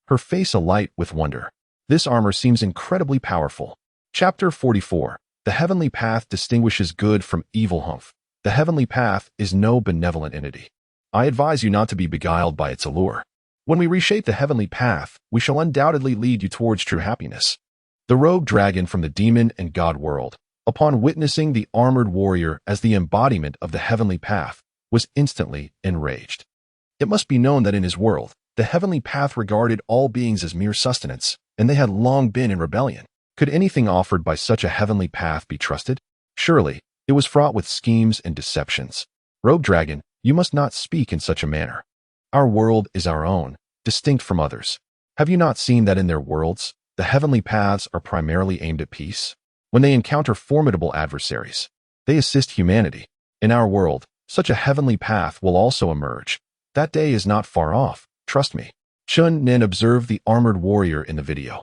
her face alight with wonder. This armor seems incredibly powerful. Chapter 44. The Heavenly Path distinguishes good from evil. Humph. The Heavenly Path is no benevolent entity. I advise you not to be beguiled by its allure. When we reshape the Heavenly Path, we shall undoubtedly lead you towards true happiness. The rogue dragon from the demon and god world, upon witnessing the armored warrior as the embodiment of the Heavenly Path, was instantly enraged. It must be known that in his world, the Heavenly Path regarded all beings as mere sustenance, and they had long been in rebellion. Could anything offered by such a Heavenly Path be trusted? Surely, it was fraught with schemes and deceptions. Rogue dragon, you must not speak in such a manner. Our world is our own, distinct from others. Have you not seen that in their worlds, the Heavenly Paths are primarily aimed at peace? When they encounter formidable adversaries, they assist humanity. In our world, such a Heavenly Path will also emerge. That day is not far off, trust me. Chun Nen observed the armored warrior in the video,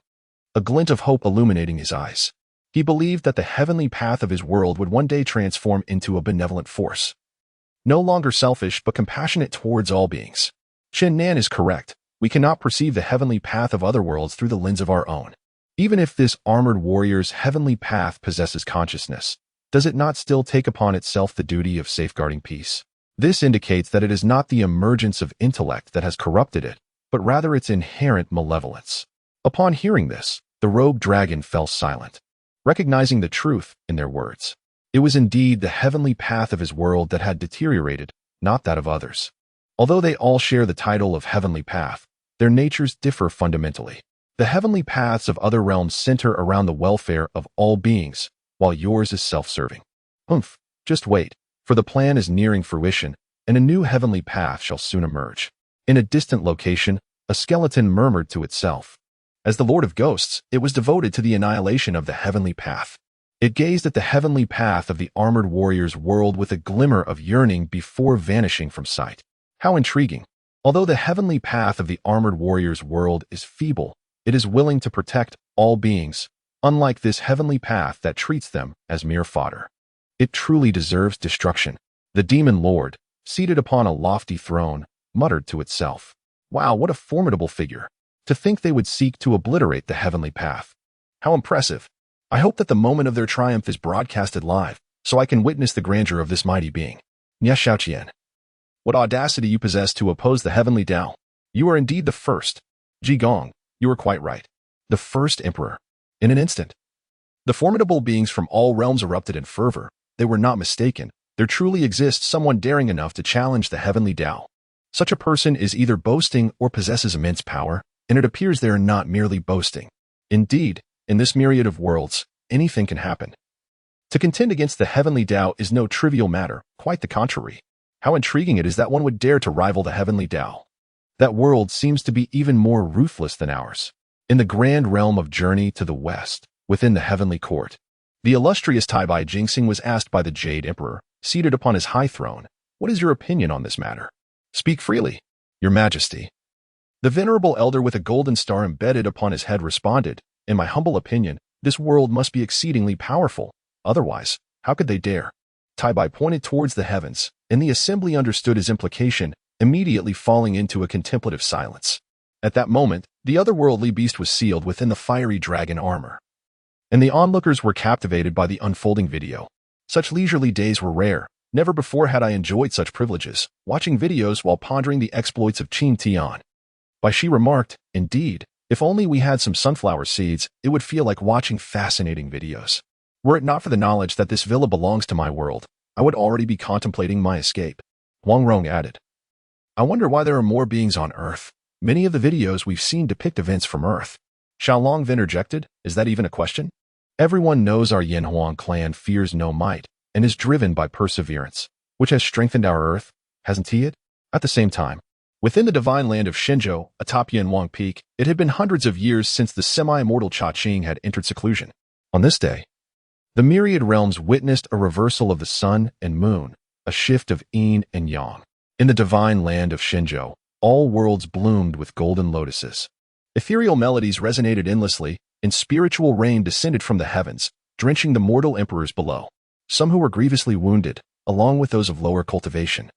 a glint of hope illuminating his eyes. He believed that the Heavenly Path of his world would one day transform into a benevolent force, no longer selfish but compassionate towards all beings. Chen Nan is correct. We cannot perceive the Heavenly Path of other worlds through the lens of our own. Even if this armored warrior's Heavenly Path possesses consciousness, does it not still take upon itself the duty of safeguarding peace? This indicates that it is not the emergence of intellect that has corrupted it, but rather its inherent malevolence. Upon hearing this, the rogue dragon fell silent, recognizing the truth in their words. It was indeed the Heavenly Path of his world that had deteriorated, not that of others. Although they all share the title of Heavenly Path, their natures differ fundamentally. The Heavenly Paths of other realms center around the welfare of all beings, while yours is self-serving. Humph, just wait, for the plan is nearing fruition, and a new Heavenly Path shall soon emerge. In a distant location, a skeleton murmured to itself. As the Lord of Ghosts, it was devoted to the annihilation of the Heavenly Path. It gazed at the Heavenly Path of the armored warrior's world with a glimmer of yearning before vanishing from sight. How intriguing. Although the Heavenly Path of the armored warrior's world is feeble, it is willing to protect all beings, unlike this Heavenly Path that treats them as mere fodder. It truly deserves destruction. The Demon Lord, seated upon a lofty throne, muttered to itself. Wow, what a formidable figure. To think they would seek to obliterate the Heavenly Path. How impressive. I hope that the moment of their triumph is broadcasted live, so I can witness the grandeur of this mighty being. Nia Xiaoqian. What audacity you possess to oppose the Heavenly Tao. You are indeed the first. Ji Gong, you are quite right. The first emperor. In an instant, the formidable beings from all realms erupted in fervor. They were not mistaken. There truly exists someone daring enough to challenge the Heavenly Tao. Such a person is either boasting or possesses immense power, and it appears they are not merely boasting. Indeed, in this myriad of worlds, anything can happen. To contend against the Heavenly Tao is no trivial matter, quite the contrary. How intriguing it is that one would dare to rival the Heavenly Tao. That world seems to be even more ruthless than ours. In the grand realm of Journey to the West, within the Heavenly Court, the illustrious Tiga Jinxing was asked by the Jade Emperor, seated upon his high throne. What is your opinion on this matter? Speak freely, Your Majesty. The venerable elder with a golden star embedded upon his head responded, in my humble opinion, this world must be exceedingly powerful. Otherwise, how could they dare? Tiga pointed towards the heavens, and the assembly understood his implication, immediately falling into a contemplative silence. At that moment, the otherworldly beast was sealed within the fiery dragon armor, and the onlookers were captivated by the unfolding video. Such leisurely days were rare. Never before had I enjoyed such privileges, watching videos while pondering the exploits of Qin Tian. By she remarked, indeed, if only we had some sunflower seeds, it would feel like watching fascinating videos. Were it not for the knowledge that this villa belongs to my world, I would already be contemplating my escape. Wang Rong added. I wonder why there are more beings on Earth. Many of the videos we've seen depict events from Earth. Xiao Long interjected, is that even a question? Everyone knows our Yanhuang clan fears no might, and is driven by perseverance, which has strengthened our Earth, hasn't he it? At the same time, within the divine land of Shenzhou, atop Yanhuang Peak, it had been hundreds of years since the semi-immortal Qin had entered seclusion. On this day, the myriad realms witnessed a reversal of the sun and moon, a shift of yin and yang. In the divine land of Shenzhou, all worlds bloomed with golden lotuses. Ethereal melodies resonated endlessly, and spiritual rain descended from the heavens, drenching the mortal emperors below. Some who were grievously wounded, along with those of lower cultivation,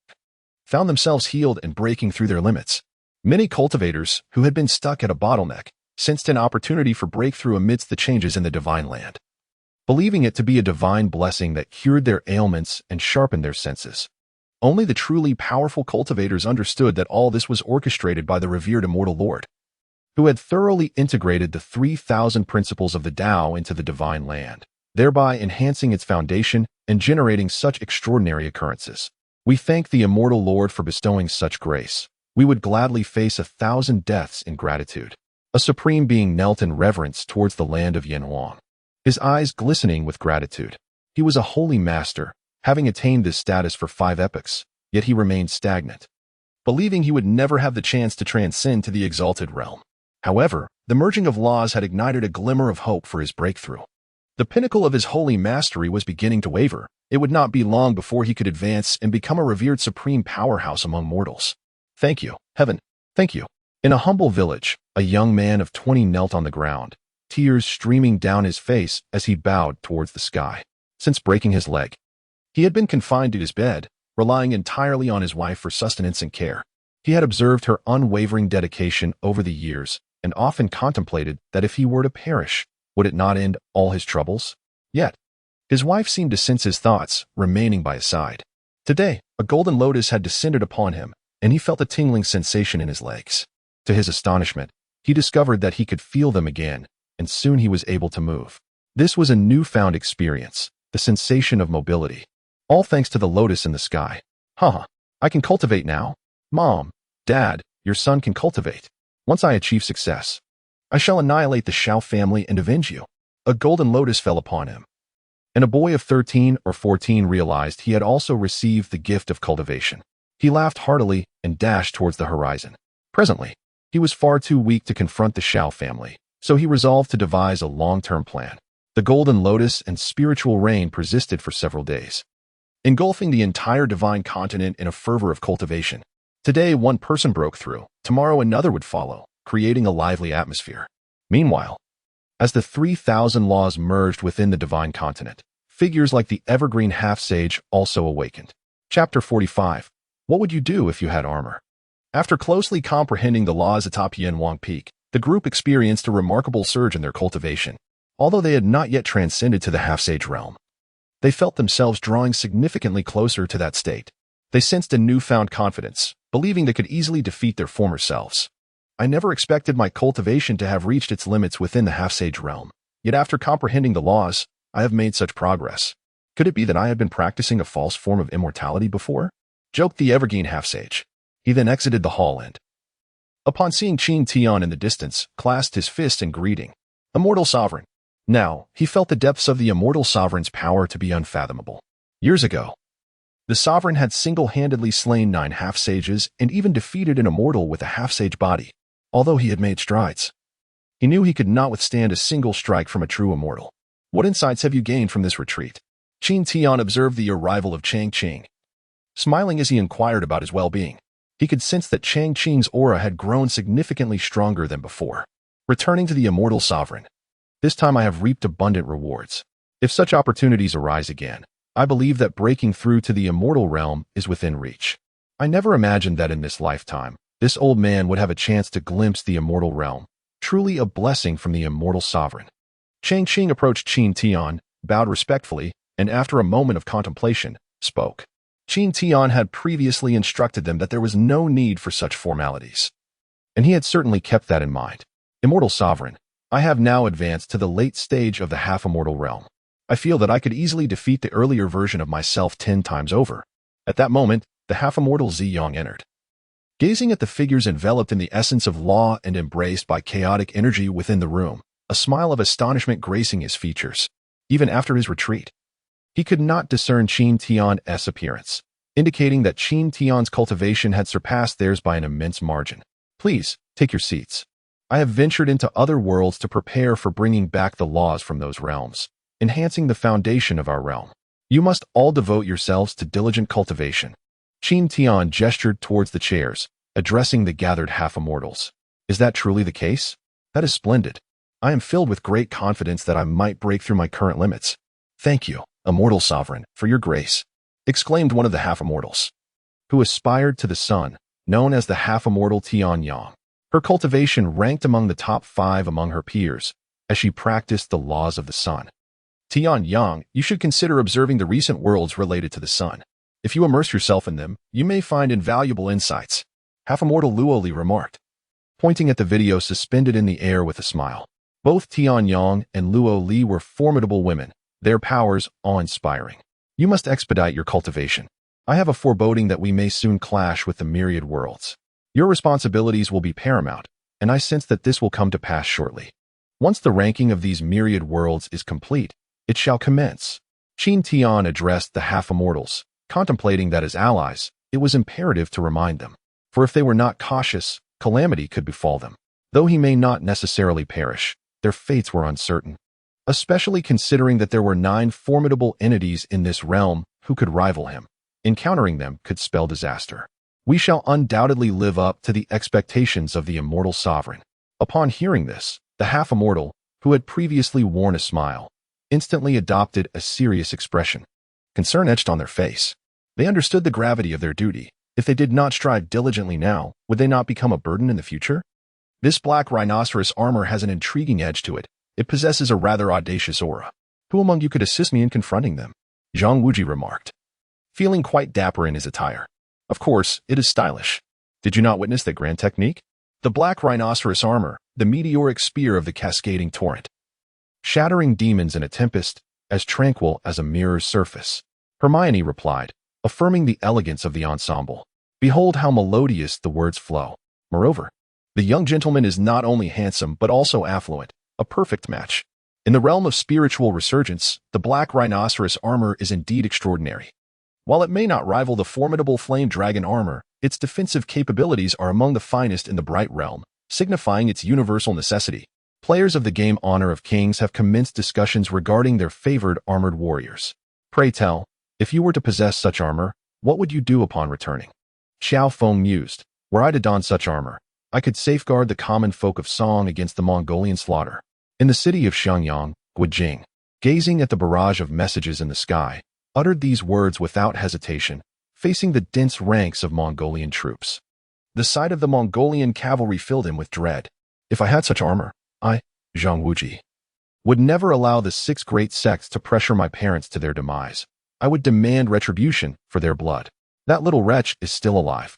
found themselves healed and breaking through their limits. Many cultivators, who had been stuck at a bottleneck, sensed an opportunity for breakthrough amidst the changes in the divine land, believing it to be a divine blessing that cured their ailments and sharpened their senses. Only the truly powerful cultivators understood that all this was orchestrated by the revered immortal Lord, who had thoroughly integrated the 3,000 principles of the Tao into the divine land, thereby enhancing its foundation and generating such extraordinary occurrences. We thank the immortal Lord for bestowing such grace. We would gladly face 1,000 deaths in gratitude. A supreme being knelt in reverence towards the land of Yanhuang, his eyes glistening with gratitude. He was a holy master, having attained this status for 5 epochs, yet he remained stagnant, believing he would never have the chance to transcend to the exalted realm. However, the merging of laws had ignited a glimmer of hope for his breakthrough. The pinnacle of his holy mastery was beginning to waver. It would not be long before he could advance and become a revered supreme powerhouse among mortals. Thank you, heaven. Thank you. In a humble village, a young man of 20 knelt on the ground, tears streaming down his face as he bowed towards the sky. Since breaking his leg, he had been confined to his bed, relying entirely on his wife for sustenance and care. He had observed her unwavering dedication over the years, and often contemplated that if he were to perish, would it not end all his troubles? Yet, his wife seemed to sense his thoughts, remaining by his side. Today, a golden lotus had descended upon him, and he felt a tingling sensation in his legs. To his astonishment, he discovered that he could feel them again, and soon he was able to move. This was a newfound experience, the sensation of mobility. All thanks to the lotus in the sky. I can cultivate now. Mom, Dad, your son can cultivate. Once I achieve success, I shall annihilate the Xiao family and avenge you. A golden lotus fell upon him, and a boy of 13 or 14 realized he had also received the gift of cultivation. He laughed heartily and dashed towards the horizon. Presently, he was far too weak to confront the Xiao family, so he resolved to devise a long-term plan. The golden lotus and spiritual rain persisted for several days, engulfing the entire divine continent in a fervor of cultivation. Today, one person broke through. Tomorrow, another would follow, creating a lively atmosphere. Meanwhile, as the 3,000 laws merged within the divine continent, figures like the evergreen half-sage also awakened. Chapter 45. What would you do if you had armor? After closely comprehending the laws atop Yanhuang Peak, the group experienced a remarkable surge in their cultivation. Although they had not yet transcended to the half-sage realm, they felt themselves drawing significantly closer to that state. They sensed a newfound confidence, believing they could easily defeat their former selves. I never expected my cultivation to have reached its limits within the half-sage realm, yet after comprehending the laws, I have made such progress. Could it be that I had been practicing a false form of immortality before? Joked the evergreen half-sage. He then exited the hall and, upon seeing Qin Tian in the distance, clasped his fist in greeting. Immortal Sovereign. Now, he felt the depths of the immortal sovereign's power to be unfathomable. Years ago, the sovereign had single-handedly slain 9 half-sages and even defeated an immortal with a half-sage body. Although he had made strides, he knew he could not withstand a single strike from a true immortal. What insights have you gained from this retreat? Qin Tian observed the arrival of Chang Qing, smiling as he inquired about his well-being. He could sense that Chang Qing's aura had grown significantly stronger than before. Returning to the immortal sovereign. This time I have reaped abundant rewards. If such opportunities arise again, I believe that breaking through to the immortal realm is within reach. I never imagined that in this lifetime, this old man would have a chance to glimpse the immortal realm, truly a blessing from the immortal sovereign. Chang Qing approached Qin Tian, bowed respectfully, and after a moment of contemplation, spoke. Qin Tian had previously instructed them that there was no need for such formalities, and he had certainly kept that in mind. Immortal sovereign, I have now advanced to the late stage of the half-immortal realm. I feel that I could easily defeat the earlier version of myself 10 times over. At that moment, the half-immortal Ziyang entered. Gazing at the figures enveloped in the essence of law and embraced by chaotic energy within the room, a smile of astonishment gracing his features. Even after his retreat, he could not discern Qin Tian's appearance, indicating that Qin Tian's cultivation had surpassed theirs by an immense margin. Please, take your seats. I have ventured into other worlds to prepare for bringing back the laws from those realms, enhancing the foundation of our realm. You must all devote yourselves to diligent cultivation. Qin Tian gestured towards the chairs, addressing the gathered half-immortals. Is that truly the case? That is splendid. I am filled with great confidence that I might break through my current limits. Thank you, immortal sovereign, for your grace, exclaimed one of the half-immortals, who aspired to the sun, known as the half-immortal Tian Yang. Her cultivation ranked among the top 5 among her peers, as she practiced the laws of the sun. Tian Yang, you should consider observing the recent worlds related to the sun. If you immerse yourself in them, you may find invaluable insights, half-immortal Luo Li remarked, pointing at the video suspended in the air with a smile. Both Tian Yang and Luo Li were formidable women, their powers awe-inspiring. You must expedite your cultivation. I have a foreboding that we may soon clash with the myriad worlds. Your responsibilities will be paramount, and I sense that this will come to pass shortly. Once the ranking of these myriad worlds is complete, it shall commence. Qin Tian addressed the half-immortals, contemplating that as allies, it was imperative to remind them. For if they were not cautious, calamity could befall them. Though he may not necessarily perish, their fates were uncertain, especially considering that there were 9 formidable entities in this realm who could rival him. Encountering them could spell disaster. We shall undoubtedly live up to the expectations of the immortal sovereign. Upon hearing this, the half-immortal, who had previously worn a smile, instantly adopted a serious expression. Concern etched on their face. They understood the gravity of their duty. If they did not strive diligently now, would they not become a burden in the future? This black rhinoceros armor has an intriguing edge to it. It possesses a rather audacious aura. Who among you could assist me in confronting them? Zhang Wuji remarked, feeling quite dapper in his attire. Of course, it is stylish. Did you not witness that grand technique? The black rhinoceros armor, the meteoric spear of the cascading torrent, shattering demons in a tempest, as tranquil as a mirror's surface. Hermione replied, affirming the elegance of the ensemble. Behold how melodious the words flow. Moreover, the young gentleman is not only handsome but also affluent, a perfect match. In the realm of spiritual resurgence, the black rhinoceros armor is indeed extraordinary. While it may not rival the formidable flame dragon armor, its defensive capabilities are among the finest in the bright realm, signifying its universal necessity. Players of the game Honor of Kings have commenced discussions regarding their favored armored warriors. Pray tell, if you were to possess such armor, what would you do upon returning? Xiao Feng mused, were I to don such armor, I could safeguard the common folk of Song against the Mongolian slaughter. In the city of Xiangyang, Guijing, gazing at the barrage of messages in the sky, uttered these words without hesitation, facing the dense ranks of Mongolian troops. The sight of the Mongolian cavalry filled him with dread. If I had such armor, I, Zhang Wuji, would never allow the 6 great sects to pressure my parents to their demise. I would demand retribution for their blood. That little wretch is still alive.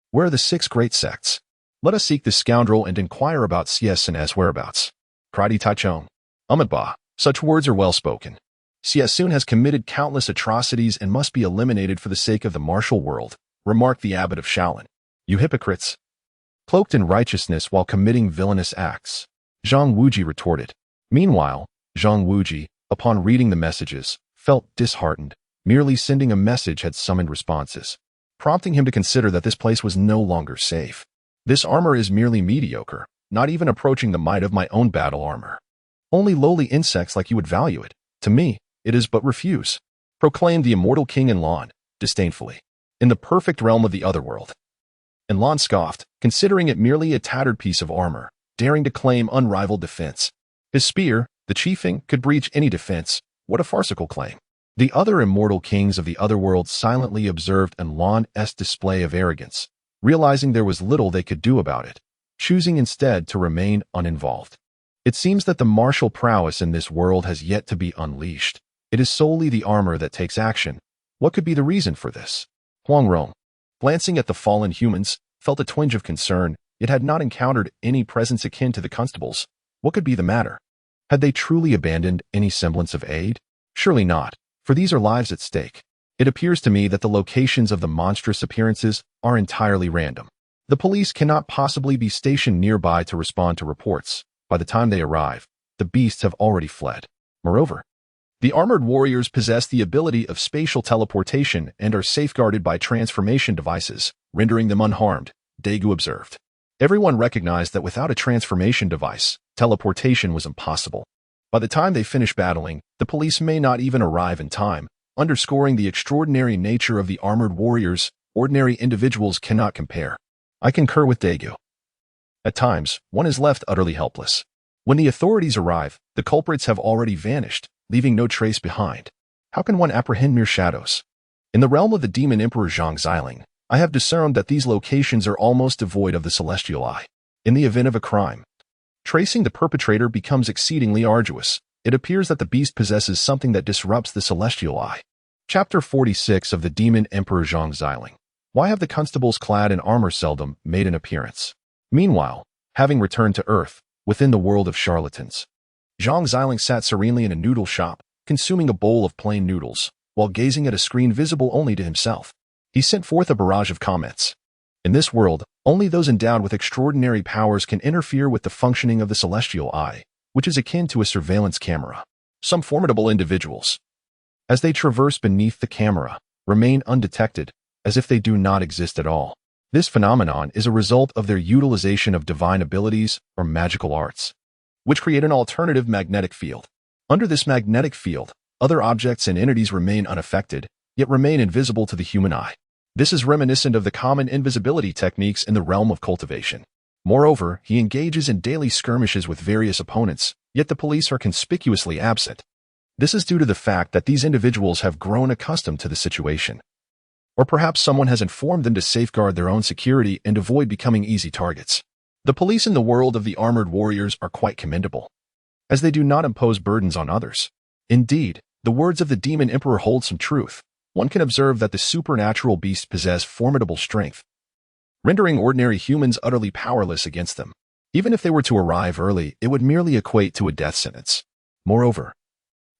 Where are the 6 great sects? Let us seek this scoundrel and inquire about CS&S whereabouts. Cried Taichung. Ahmedba, such words are well spoken. Xiesun has committed countless atrocities and must be eliminated for the sake of the martial world, remarked the abbot of Shaolin. You hypocrites! Cloaked in righteousness while committing villainous acts, Zhang Wuji retorted. Meanwhile, Zhang Wuji, upon reading the messages, felt disheartened. Merely sending a message had summoned responses, prompting him to consider that this place was no longer safe. This armor is merely mediocre, not even approaching the might of my own battle armor. Only lowly insects like you would value it. To me, it is but refuse. proclaimed the immortal King Enlon, disdainfully. In the perfect realm of the otherworld. Enlon scoffed, considering it merely a tattered piece of armor, daring to claim unrivaled defense. His spear, the chiefing, could breach any defense. What a farcical claim. The other immortal kings of the otherworld silently observed Enlon's display of arrogance, realizing there was little they could do about it, choosing instead to remain uninvolved. It seems that the martial prowess in this world has yet to be unleashed. It is solely the armor that takes action. What could be the reason for this? Huang Rong, glancing at the fallen humans, felt a twinge of concern, yet had not encountered any presence akin to the constables. What could be the matter? Had they truly abandoned any semblance of aid? Surely not, for these are lives at stake. It appears to me that the locations of the monstrous appearances are entirely random. The police cannot possibly be stationed nearby to respond to reports. By the time they arrive, the beasts have already fled. Moreover, the armored warriors possess the ability of spatial teleportation and are safeguarded by transformation devices, rendering them unharmed, Daegu observed. Everyone recognized that without a transformation device, teleportation was impossible. By the time they finish battling, the police may not even arrive in time, underscoring the extraordinary nature of the armored warriors. Ordinary individuals cannot compare. I concur with Daegu. At times, one is left utterly helpless. When the authorities arrive, the culprits have already vanished, leaving no trace behind. How can one apprehend mere shadows? In the realm of the demon emperor Zhang Xiling, I have discerned that these locations are almost devoid of the celestial eye. In the event of a crime, tracing the perpetrator becomes exceedingly arduous. It appears that the beast possesses something that disrupts the celestial eye. Chapter 46 of the Demon Emperor Zhang Xiling. Why have the constables clad in armor seldom made an appearance? Meanwhile, having returned to Earth, within the world of charlatans, Zhang Xiling sat serenely in a noodle shop, consuming a bowl of plain noodles, while gazing at a screen visible only to himself. He sent forth a barrage of comments. In this world, only those endowed with extraordinary powers can interfere with the functioning of the celestial eye, which is akin to a surveillance camera. Some formidable individuals, as they traverse beneath the camera, remain undetected, as if they do not exist at all. This phenomenon is a result of their utilization of divine abilities or magical arts, which create an alternative magnetic field. Under this magnetic field, other objects and entities remain unaffected, yet remain invisible to the human eye. This is reminiscent of the common invisibility techniques in the realm of cultivation. Moreover, he engages in daily skirmishes with various opponents, yet the police are conspicuously absent. This is due to the fact that these individuals have grown accustomed to the situation. Or perhaps someone has informed them to safeguard their own security and avoid becoming easy targets. The police in the world of the armored warriors are quite commendable, as they do not impose burdens on others. Indeed, the words of the demon emperor hold some truth. One can observe that the supernatural beasts possess formidable strength, rendering ordinary humans utterly powerless against them. Even if they were to arrive early, it would merely equate to a death sentence. Moreover,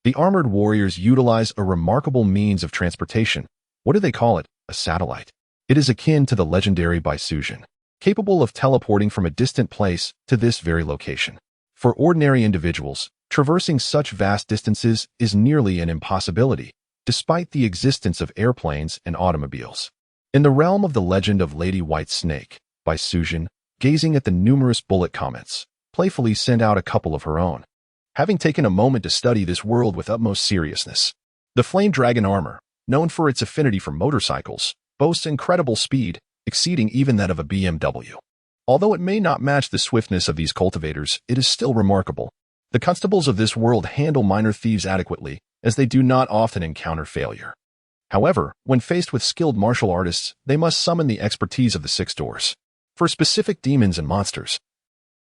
the armored warriors utilize a remarkable means of transportation. What do they call it? A satellite. It is akin to the legendary Baisuzhen, capable of teleporting from a distant place to this very location. For ordinary individuals, traversing such vast distances is nearly an impossibility, despite the existence of airplanes and automobiles. In the realm of the legend of Lady White Snake, Baisuzhen, gazing at the numerous bullet comets, playfully sent out a couple of her own. Having taken a moment to study this world with utmost seriousness, the Flame Dragon armor, known for its affinity for motorcycles, boasts incredible speed, exceeding even that of a BMW. Although it may not match the swiftness of these cultivators, it is still remarkable. The constables of this world handle minor thieves adequately, as they do not often encounter failure. However, when faced with skilled martial artists, they must summon the expertise of the Six Doors. For specific demons and monsters,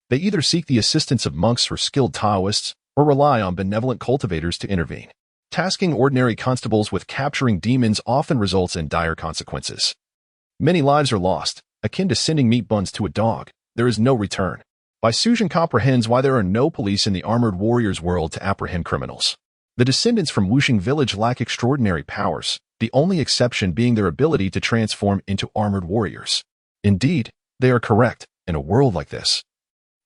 they either seek the assistance of monks or skilled Taoists, or rely on benevolent cultivators to intervene. Tasking ordinary constables with capturing demons often results in dire consequences. Many lives are lost, akin to sending meat buns to a dog. There is no return. Baisuzhen comprehends why there are no police in the armored warriors world to apprehend criminals. The descendants from Wuxing village lack extraordinary powers, the only exception being their ability to transform into armored warriors. Indeed, they are correct. In a world like this,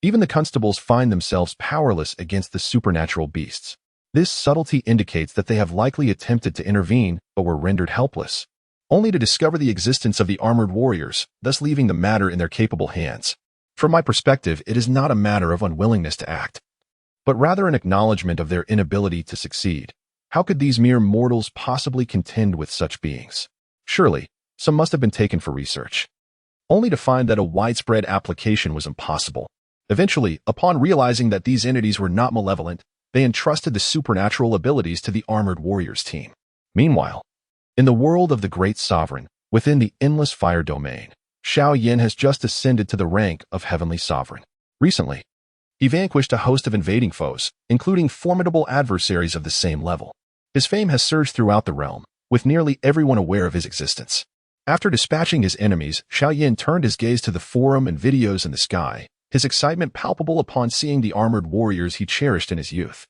even the constables find themselves powerless against the supernatural beasts. This subtlety indicates that they have likely attempted to intervene, but were rendered helpless, only to discover the existence of the armored warriors, thus leaving the matter in their capable hands. From my perspective, it is not a matter of unwillingness to act, but rather an acknowledgement of their inability to succeed. How could these mere mortals possibly contend with such beings? Surely, some must have been taken for research, only to find that a widespread application was impossible. Eventually, upon realizing that these entities were not malevolent, they entrusted the supernatural abilities to the Armored Warriors team. Meanwhile, in the world of the Great Sovereign, within the Endless Fire domain, Xiao Yin has just ascended to the rank of Heavenly Sovereign. Recently, he vanquished a host of invading foes, including formidable adversaries of the same level. His fame has surged throughout the realm, with nearly everyone aware of his existence. After dispatching his enemies, Xiao Yin turned his gaze to the forum and videos in the sky, his excitement palpable upon seeing the armored warriors he cherished in his youth.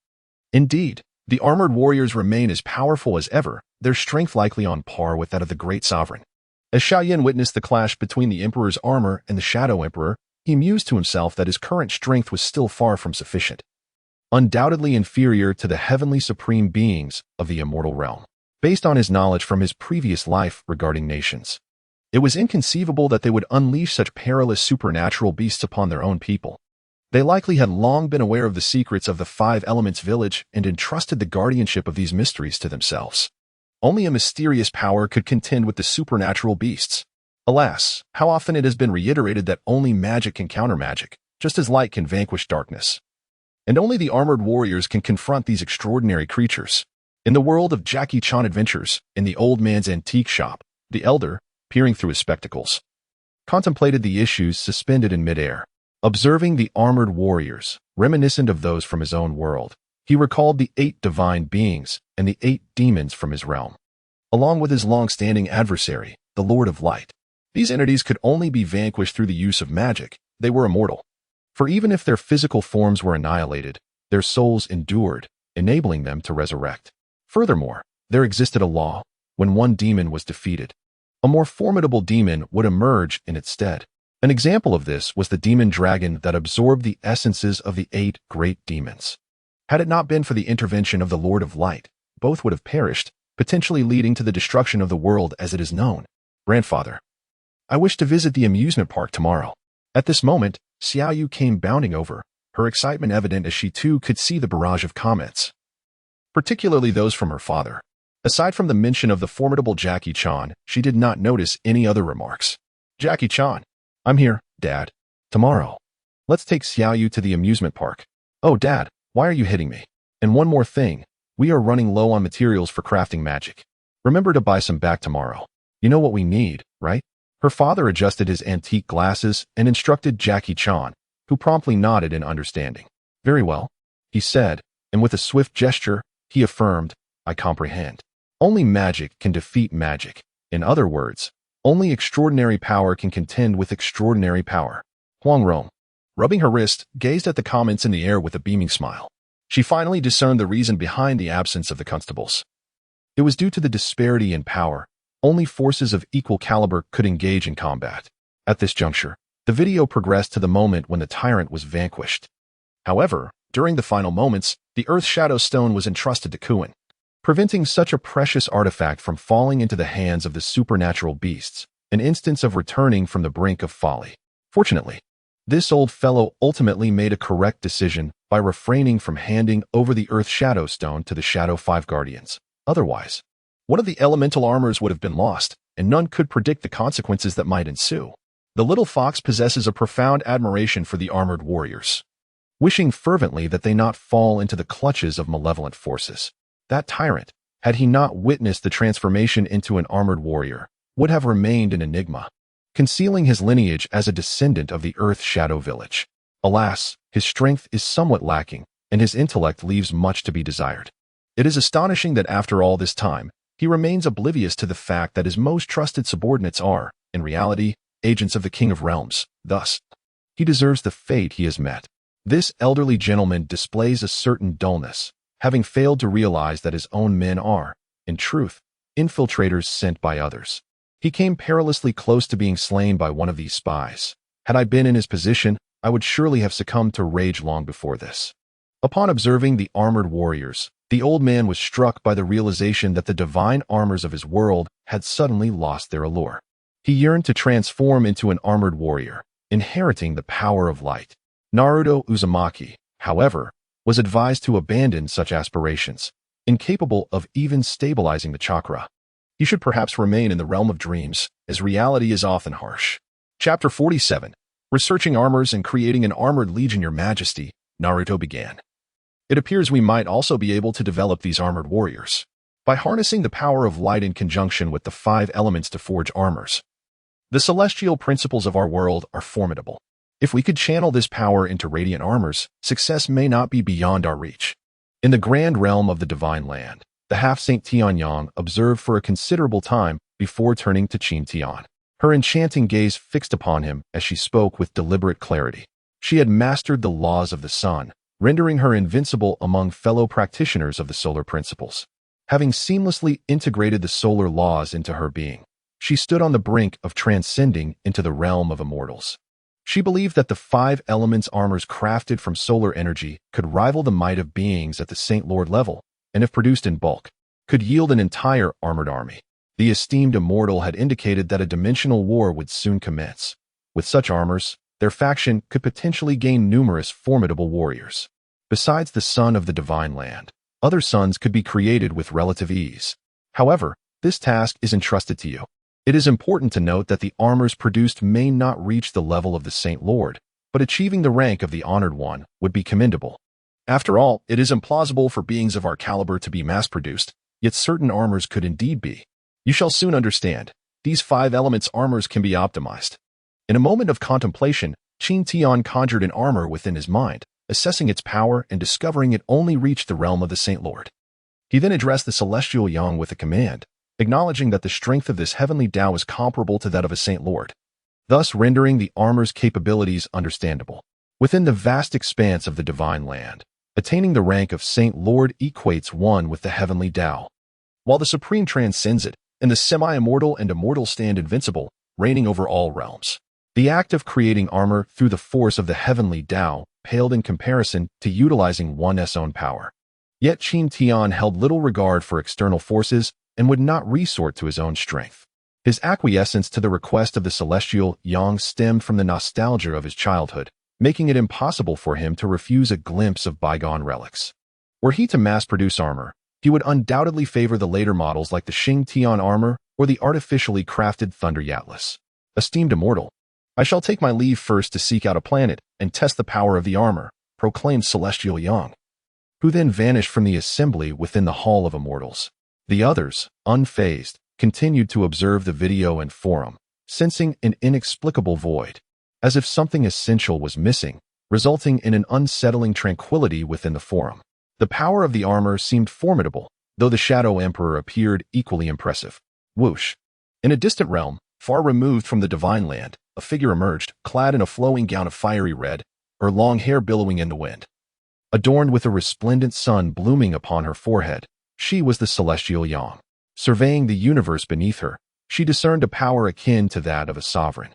Indeed, the armored warriors remain as powerful as ever, their strength likely on par with that of the Great Sovereign. As Xiao Yin witnessed the clash between the Emperor's armor and the Shadow Emperor, he mused to himself that his current strength was still far from sufficient, undoubtedly inferior to the heavenly supreme beings of the immortal realm. Based on his knowledge from his previous life regarding nations, it was inconceivable that they would unleash such perilous supernatural beasts upon their own people. They likely had long been aware of the secrets of the Five Elements village and entrusted the guardianship of these mysteries to themselves. Only a mysterious power could contend with the supernatural beasts. Alas, how often it has been reiterated that only magic can counter magic, just as light can vanquish darkness. And only the armored warriors can confront these extraordinary creatures. In the world of Jackie Chan adventures, in the old man's antique shop, the elder, peering through his spectacles, contemplated the issues suspended in midair. Observing the armored warriors, reminiscent of those from his own world, he recalled the 8 divine beings and the 8 demons from his realm, along with his long-standing adversary, the Lord of Light. These entities could only be vanquished through the use of magic. They were immortal. For even if their physical forms were annihilated, their souls endured, enabling them to resurrect. Furthermore, there existed a law: when one demon was defeated, a more formidable demon would emerge in its stead. An example of this was the demon dragon that absorbed the essences of the 8 great demons. Had it not been for the intervention of the Lord of Light, both would have perished, potentially leading to the destruction of the world as it is known. Grandfather, I wish to visit the amusement park tomorrow. At this moment, Xiao Yu came bounding over, her excitement evident as she too could see the barrage of comments, particularly those from her father. Aside from the mention of the formidable Jackie Chan, she did not notice any other remarks. Jackie Chan, I'm here, Dad. Tomorrow. Let's take Xiao Yu to the amusement park. Oh, Dad, why are you hitting me? And one more thing, we are running low on materials for crafting magic. Remember to buy some back tomorrow. You know what we need, right? Her father adjusted his antique glasses and instructed Jackie Chan, who promptly nodded in understanding. Very well, he said, and with a swift gesture, he affirmed, I comprehend. Only magic can defeat magic. In other words, only extraordinary power can contend with extraordinary power. Huang Rong, rubbing her wrist, gazed at the comments in the air with a beaming smile. She finally discerned the reason behind the absence of the constables. It was due to the disparity in power. Only forces of equal caliber could engage in combat. At this juncture, the video progressed to the moment when the tyrant was vanquished. However, during the final moments, the Earth Shadow Stone was entrusted to Qin, preventing such a precious artifact from falling into the hands of the supernatural beasts, an instance of returning from the brink of folly. Fortunately, this old fellow ultimately made a correct decision by refraining from handing over the Earth Shadow Stone to the Shadow 5 Guardians. Otherwise, one of the elemental armors would have been lost, and none could predict the consequences that might ensue. The little fox possesses a profound admiration for the armored warriors, wishing fervently that they not fall into the clutches of malevolent forces. That tyrant, had he not witnessed the transformation into an armored warrior, would have remained an enigma, concealing his lineage as a descendant of the Earth Shadow Village. Alas, his strength is somewhat lacking, and his intellect leaves much to be desired. It is astonishing that after all this time, he remains oblivious to the fact that his most trusted subordinates are, in reality, agents of the King of Realms. Thus, he deserves the fate he has met. This elderly gentleman displays a certain dullness, having failed to realize that his own men are, in truth, infiltrators sent by others. He came perilously close to being slain by one of these spies. Had I been in his position, I would surely have succumbed to rage long before this. Upon observing the armored warriors, the old man was struck by the realization that the divine armors of his world had suddenly lost their allure. He yearned to transform into an armored warrior, inheriting the power of light. Naruto Uzumaki, however, was advised to abandon such aspirations. incapable of even stabilizing the chakra. You should perhaps remain in the realm of dreams, as reality is often harsh. Chapter 47. Researching armors and creating an armored legion, Your Majesty, Naruto began. It appears we might also be able to develop these armored warriors by harnessing the power of light in conjunction with the 5 elements to forge armors. The celestial principles of our world are formidable. If we could channel this power into radiant armors, success may not be beyond our reach. In the grand realm of the divine land, the half-saint Tianyang observed for a considerable time before turning to Qin Tian. Her enchanting gaze fixed upon him as she spoke with deliberate clarity. She had mastered the laws of the sun, rendering her invincible among fellow practitioners of the solar principles. Having seamlessly integrated the solar laws into her being, she stood on the brink of transcending into the realm of immortals. She believed that the 5 elements armors crafted from solar energy could rival the might of beings at the Saint Lord level, and if produced in bulk, could yield an entire armored army. The esteemed immortal had indicated that a dimensional war would soon commence. With such armors, their faction could potentially gain numerous formidable warriors. Besides the son of the divine land, other sons could be created with relative ease. However, this task is entrusted to you. It is important to note that the armors produced may not reach the level of the Saint Lord, but achieving the rank of the Honored One would be commendable. After all, it is implausible for beings of our caliber to be mass-produced, yet certain armors could indeed be. You shall soon understand. These 5 elements armors can be optimized. In a moment of contemplation, Qin Tian conjured an armor within his mind, assessing its power and discovering it only reached the realm of the Saint Lord. He then addressed the Celestial Yang with a command, acknowledging that the strength of this heavenly Tao is comparable to that of a Saint Lord, thus rendering the armor's capabilities understandable. Within the vast expanse of the divine land, attaining the rank of Saint Lord equates one with the heavenly Tao, while the Supreme transcends it, and the semi-immortal and immortal stand invincible, reigning over all realms. The act of creating armor through the force of the heavenly Tao paled in comparison to utilizing one's own power. Yet Qin Tian held little regard for external forces and would not resort to his own strength. His acquiescence to the request of the Celestial Yang stemmed from the nostalgia of his childhood, making it impossible for him to refuse a glimpse of bygone relics. Were he to mass-produce armor, he would undoubtedly favor the later models like the Xing Tian armor or the artificially crafted Thunder Atlas. Esteemed immortal, I shall take my leave first to seek out a planet and test the power of the armor, proclaimed Celestial Yang, who then vanished from the assembly within the Hall of Immortals. The others, unfazed, continued to observe the video and forum, sensing an inexplicable void, as if something essential was missing, resulting in an unsettling tranquility within the forum. The power of the armor seemed formidable, though the Shadow Emperor appeared equally impressive. Whoosh! In a distant realm, far removed from the divine land, a figure emerged, clad in a flowing gown of fiery red, her long hair billowing in the wind. Adorned with a resplendent sun blooming upon her forehead, she was the Celestial Yang. Surveying the universe beneath her, she discerned a power akin to that of a sovereign.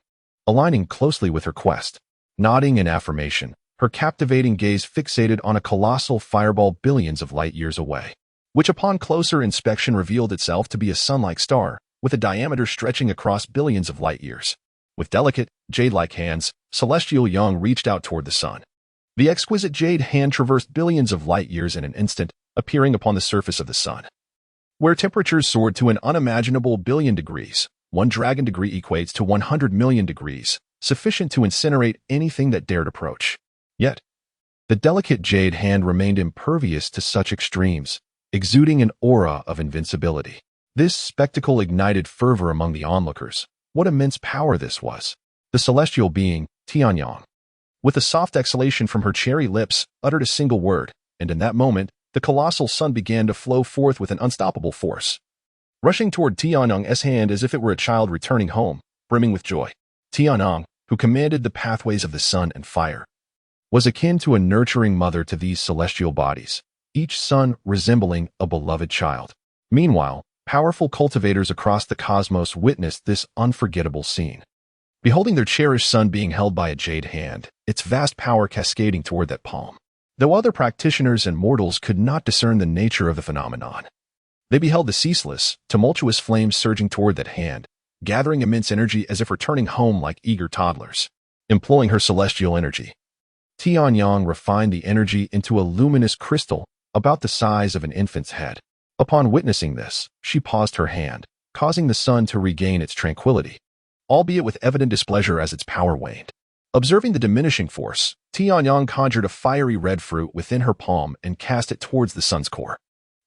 Aligning closely with her quest, nodding in affirmation, her captivating gaze fixated on a colossal fireball billions of light years away, which upon closer inspection revealed itself to be a sun-like star, with a diameter stretching across billions of light years. With delicate, jade-like hands, Celestial Yang reached out toward the sun. The exquisite jade hand traversed billions of light years in an instant, appearing upon the surface of the sun, where temperatures soared to an unimaginable billion degrees. 1 dragon degree equates to 100 million degrees, sufficient to incinerate anything that dared approach. Yet, the delicate jade hand remained impervious to such extremes, exuding an aura of invincibility. This spectacle ignited fervor among the onlookers. What immense power this was! The celestial being, Tianyang, with a soft exhalation from her cherry lips, uttered a single word, and in that moment, the colossal sun began to flow forth with an unstoppable force, rushing toward Tianyang's hand as if it were a child returning home, brimming with joy. Tianyang, who commanded the pathways of the sun and fire, was akin to a nurturing mother to these celestial bodies, each son resembling a beloved child. Meanwhile, powerful cultivators across the cosmos witnessed this unforgettable scene. Beholding their cherished son being held by a jade hand, its vast power cascading toward that palm. Though other practitioners and mortals could not discern the nature of the phenomenon, they beheld the ceaseless, tumultuous flames surging toward that hand, gathering immense energy as if returning home like eager toddlers. Employing her celestial energy, Tianyang refined the energy into a luminous crystal about the size of an infant's head. Upon witnessing this, she paused her hand, causing the sun to regain its tranquility, albeit with evident displeasure as its power waned. Observing the diminishing force, Tianyang conjured a fiery red fruit within her palm and cast it towards the sun's core.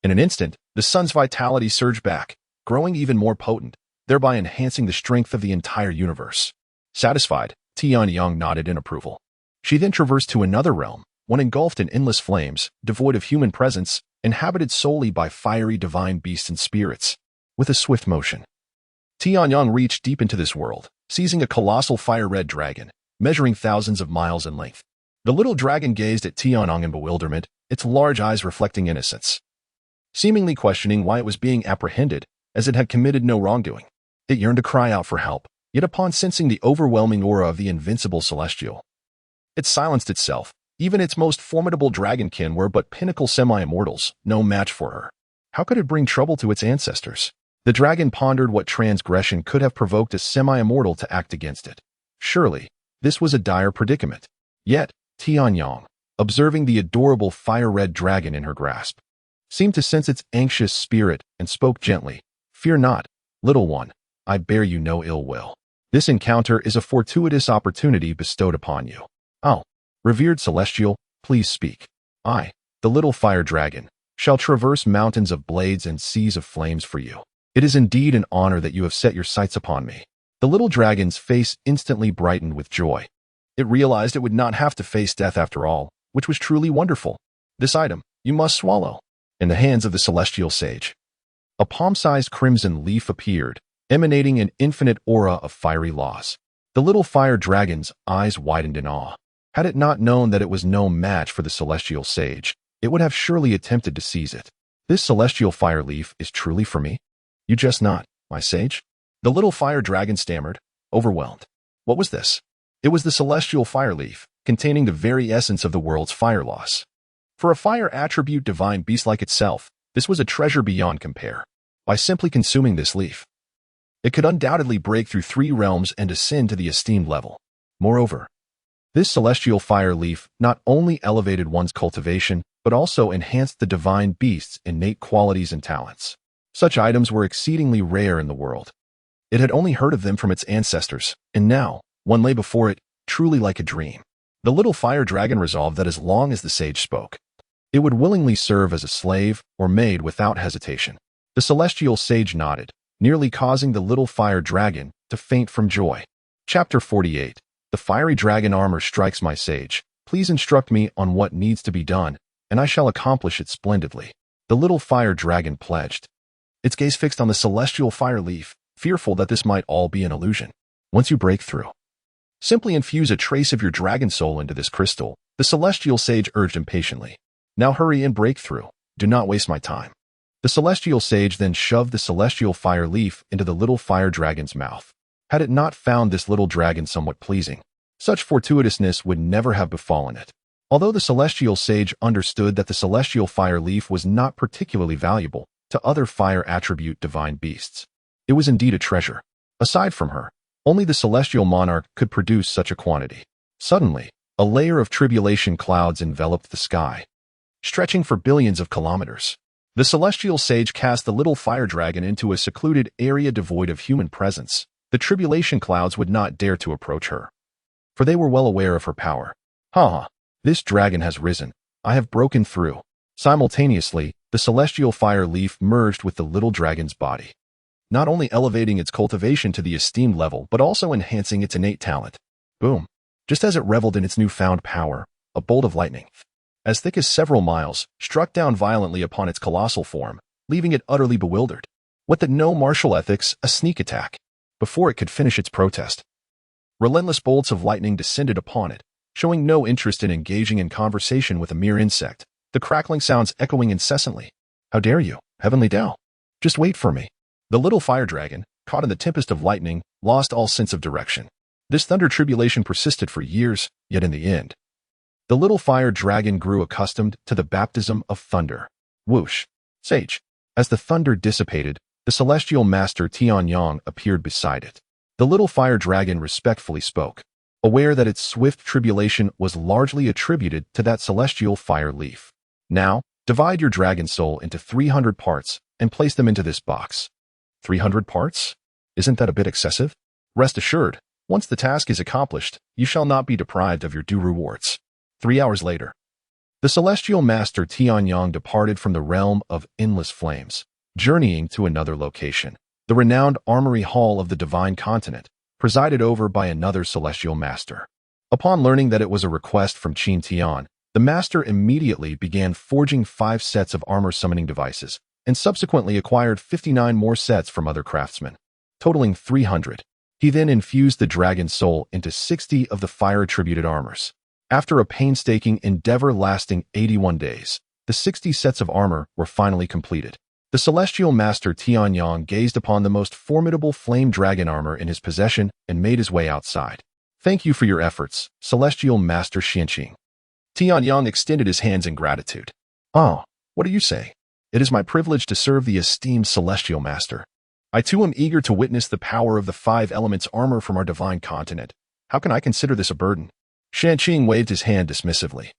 In an instant, the sun's vitality surged back, growing even more potent, thereby enhancing the strength of the entire universe. Satisfied, Tianyang nodded in approval. She then traversed to another realm, one engulfed in endless flames, devoid of human presence, inhabited solely by fiery divine beasts and spirits. With a swift motion, Tianyang reached deep into this world, seizing a colossal fire-red dragon, measuring thousands of miles in length. The little dragon gazed at Tianyang in bewilderment, its large eyes reflecting innocence, seemingly questioning why it was being apprehended, as it had committed no wrongdoing. It yearned to cry out for help, yet upon sensing the overwhelming aura of the invincible Celestial, it silenced itself. Even its most formidable dragonkin were but pinnacle semi-immortals, no match for her. How could it bring trouble to its ancestors? The dragon pondered what transgression could have provoked a semi-immortal to act against it. Surely, this was a dire predicament. Yet, Tianyang, observing the adorable fire-red dragon in her grasp, seemed to sense its anxious spirit and spoke gently. "Fear not, little one, I bear you no ill will. This encounter is a fortuitous opportunity bestowed upon you. Oh, revered Celestial, please speak. I, the little fire dragon, shall traverse mountains of blades and seas of flames for you. It is indeed an honor that you have set your sights upon me." The little dragon's face instantly brightened with joy. It realized it would not have to face death after all, which was truly wonderful. "This item, you must swallow." In the hands of the celestial sage, a palm-sized crimson leaf appeared, emanating an infinite aura of fiery laws. The little fire dragon's eyes widened in awe. Had it not known that it was no match for the celestial sage, it would have surely attempted to seize it. "This celestial fire leaf is truly for me? You jest not, my sage?" The little fire dragon stammered, overwhelmed. What was this? It was the celestial fire leaf, containing the very essence of the world's fire laws. For a fire attribute divine beast like itself, this was a treasure beyond compare. By simply consuming this leaf, it could undoubtedly break through 3 realms and ascend to the esteemed level. Moreover, this celestial fire leaf not only elevated one's cultivation, but also enhanced the divine beast's innate qualities and talents. Such items were exceedingly rare in the world. It had only heard of them from its ancestors, and now, one lay before it, truly like a dream. The little fire dragon resolved that as long as the sage spoke, it would willingly serve as a slave or maid without hesitation. The celestial sage nodded, nearly causing the little fire dragon to faint from joy. Chapter 48. The fiery dragon armor strikes my sage. Please instruct me on what needs to be done, and I shall accomplish it splendidly. The little fire dragon pledged, its gaze fixed on the celestial fire leaf, fearful that this might all be an illusion. Once you break through, simply infuse a trace of your dragon soul into this crystal, the celestial sage urged impatiently. Now hurry and break through. Do not waste my time. The celestial sage then shoved the celestial fire leaf into the little fire dragon's mouth. Had it not found this little dragon somewhat pleasing, such fortuitousness would never have befallen it. Although the celestial sage understood that the celestial fire leaf was not particularly valuable to other fire attribute divine beasts, it was indeed a treasure. Aside from her, only the celestial monarch could produce such a quantity. Suddenly, a layer of tribulation clouds enveloped the sky, stretching for billions of kilometers. The celestial sage cast the little fire dragon into a secluded area devoid of human presence. The tribulation clouds would not dare to approach her, for they were well aware of her power. "Ha! This dragon has risen. I have broken through." Simultaneously, the celestial fire leaf merged with the little dragon's body, not only elevating its cultivation to the esteemed level, but also enhancing its innate talent. Boom! Just as it reveled in its newfound power, a bolt of lightning, as thick as several miles, struck down violently upon its colossal form, leaving it utterly bewildered. What the no martial ethics, a sneak attack. Before it could finish its protest, relentless bolts of lightning descended upon it, showing no interest in engaging in conversation with a mere insect, the crackling sounds echoing incessantly. "How dare you, heavenly Dao? Just wait for me." The little fire dragon, caught in the tempest of lightning, lost all sense of direction. This thunder tribulation persisted for years, yet in the end, the little fire dragon grew accustomed to the baptism of thunder. Whoosh! Sage! As the thunder dissipated, the celestial master Tianyang appeared beside it. The little fire dragon respectfully spoke, aware that its swift tribulation was largely attributed to that celestial fire leaf. "Now, Divide your dragon soul into 300 parts and place them into this box. 300 parts? Isn't that a bit excessive? Rest assured, once the task is accomplished, you shall not be deprived of your due rewards. 3 hours later, the celestial master Tianyang departed from the realm of endless flames, journeying to another location, the renowned armory hall of the divine continent, presided over by another celestial master. Upon learning that it was a request from Qin Tian, the master immediately began forging 5 sets of armor summoning devices, and subsequently acquired 59 more sets from other craftsmen, totaling 300. He then infused the dragon soul into 60 of the fire-attributed armors. After a painstaking endeavor lasting 81 days, the 60 sets of armor were finally completed. The celestial master Tianyang gazed upon the most formidable flame dragon armor in his possession and made his way outside. Thank you for your efforts, celestial master Xianqing. Tianyang extended his hands in gratitude. Oh, what do you say? It is my privilege to serve the esteemed celestial master. I too am eager to witness the power of the 5 elements armor from our divine continent. How can I consider this a burden? Xianqing waved his hand dismissively,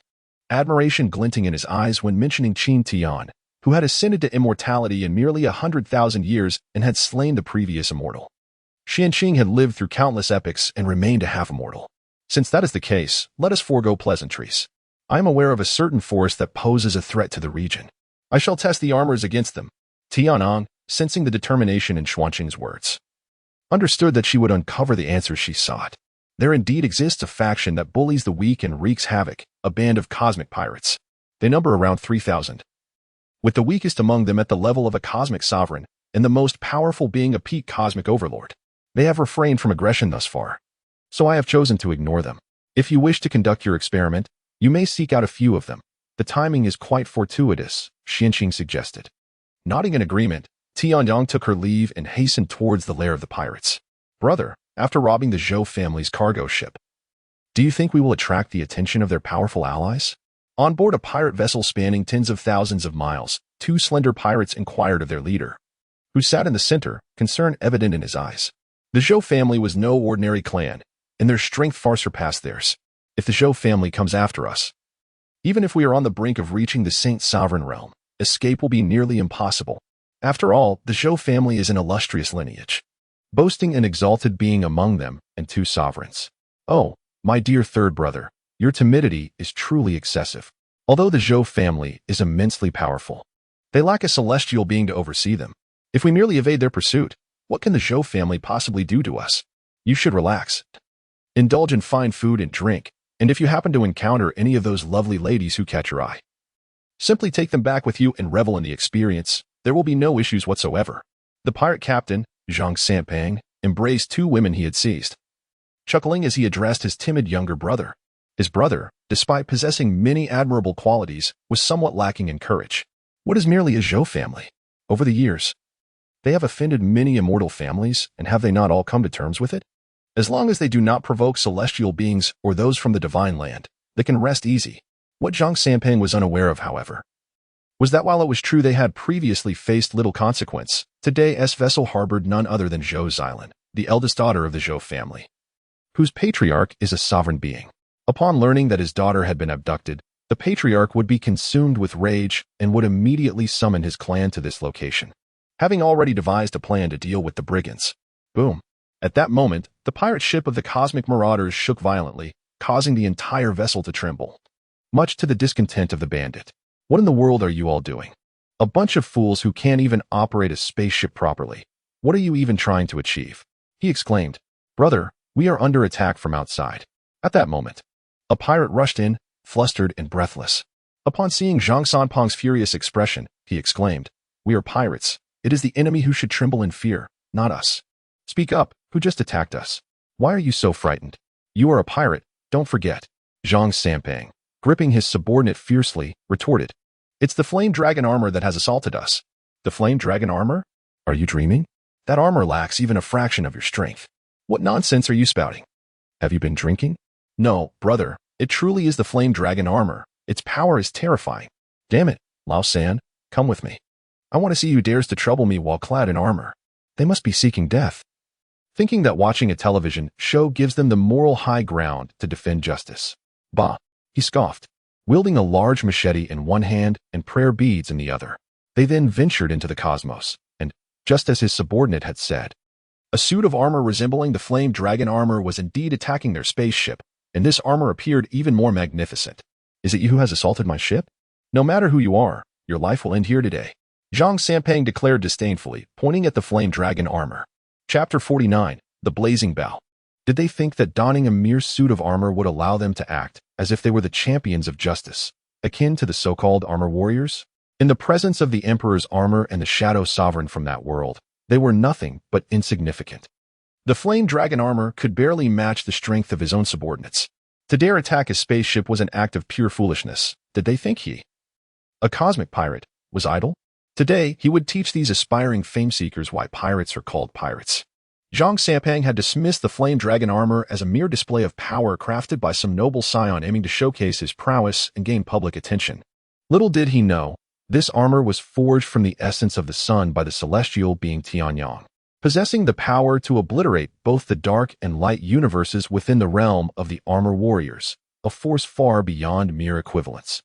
admiration glinting in his eyes when mentioning Qin Tian, who had ascended to immortality in merely 100,000 years and had slain the previous immortal. Xianqing had lived through countless epochs and remained a half-immortal. Since that is the case, let us forego pleasantries. I am aware of a certain force that poses a threat to the region. I shall test the armors against them. Tianyang, sensing the determination in Xianqing's words, understood that she would uncover the answers she sought. There indeed exists a faction that bullies the weak and wreaks havoc, a band of cosmic pirates. They number around 3,000. With the weakest among them at the level of a cosmic sovereign, and the most powerful being a peak cosmic overlord. They have refrained from aggression thus far, so I have chosen to ignore them. If you wish to conduct your experiment, you may seek out a few of them. The timing is quite fortuitous, Xianqing suggested. Nodding in agreement, Tianyang took her leave and hastened towards the lair of the pirates. Brother, after robbing the Zhou family's cargo ship, do you think we will attract the attention of their powerful allies? On board a pirate vessel spanning tens of thousands of miles, 2 slender pirates inquired of their leader, who sat in the center, concern evident in his eyes. The Zhou family was no ordinary clan, and their strength far surpassed theirs. If the Zhou family comes after us, even if we are on the brink of reaching the Saint Sovereign realm, escape will be nearly impossible. After all, the Zhou family is an illustrious lineage, boasting an exalted being among them and 2 sovereigns. Oh, my dear third brother, your timidity is truly excessive. Although the Zhou family is immensely powerful, they lack a celestial being to oversee them. If we merely evade their pursuit, what can the Zhou family possibly do to us? You should relax. Indulge in fine food and drink, and if you happen to encounter any of those lovely ladies who catch your eye, simply take them back with you and revel in the experience. There will be no issues whatsoever. The pirate captain, Zhang Sanpeng, embraced 2 women he had seized, chuckling as he addressed his timid younger brother. His brother, despite possessing many admirable qualities, was somewhat lacking in courage. What is merely a Zhou family? Over the years, they have offended many immortal families, and have they not all come to terms with it? As long as they do not provoke celestial beings or those from the divine land, they can rest easy. What Zhang Sanpeng was unaware of, however, was that while it was true they had previously faced little consequence, today's vessel harbored none other than Zhou Xilan, the eldest daughter of the Zhou family, whose patriarch is a sovereign being. Upon learning that his daughter had been abducted, the patriarch would be consumed with rage and would immediately summon his clan to this location, having already devised a plan to deal with the brigands. Boom. At that moment, the pirate ship of the cosmic marauders shook violently, causing the entire vessel to tremble, much to the discontent of the bandit. What in the world are you all doing? A bunch of fools who can't even operate a spaceship properly. What are you even trying to achieve? He exclaimed. Brother, we are under attack from outside. At that moment, a pirate rushed in, flustered and breathless. Upon seeing Zhang Sanpeng's furious expression, he exclaimed, We are pirates. It is the enemy who should tremble in fear, not us. Speak up, who just attacked us? Why are you so frightened? You are a pirate, don't forget. Zhang Sanpeng, gripping his subordinate fiercely, retorted. It's the flame dragon armor that has assaulted us. The flame dragon armor? Are you dreaming? That armor lacks even a fraction of your strength. What nonsense are you spouting? Have you been drinking? No, brother, it truly is the flame dragon armor. Its power is terrifying. Damn it, Lao San, come with me. I want to see who dares to trouble me while clad in armor. They must be seeking death, thinking that watching a television show gives them the moral high ground to defend justice. Bah, he scoffed. wielding a large machete in one hand and prayer beads in the other. They then ventured into the cosmos, and, just as his subordinate had said, a suit of armor resembling the flame dragon armor was indeed attacking their spaceship, and this armor appeared even more magnificent. "Is it you who has assaulted my ship? No matter who you are, your life will end here today," Zhang Sanpeng declared disdainfully, pointing at the flame dragon armor. Chapter 49, The Blazing Bow. Did they think that donning a mere suit of armor would allow them to act as if they were the champions of justice, akin to the so-called armor warriors? In the presence of the Emperor's armor and the shadow sovereign from that world, they were nothing but insignificant. The flame dragon armor could barely match the strength of his own subordinates. To dare attack his spaceship was an act of pure foolishness. Did they think he, a cosmic pirate, was idle? Today, he would teach these aspiring fame-seekers why pirates are called pirates. Zhang Sanpeng had dismissed the flame dragon armor as a mere display of power crafted by some noble scion aiming to showcase his prowess and gain public attention. Little did he know, this armor was forged from the essence of the sun by the celestial being Tianyang, possessing the power to obliterate both the dark and light universes within the realm of the armor warriors, a force far beyond mere equivalence.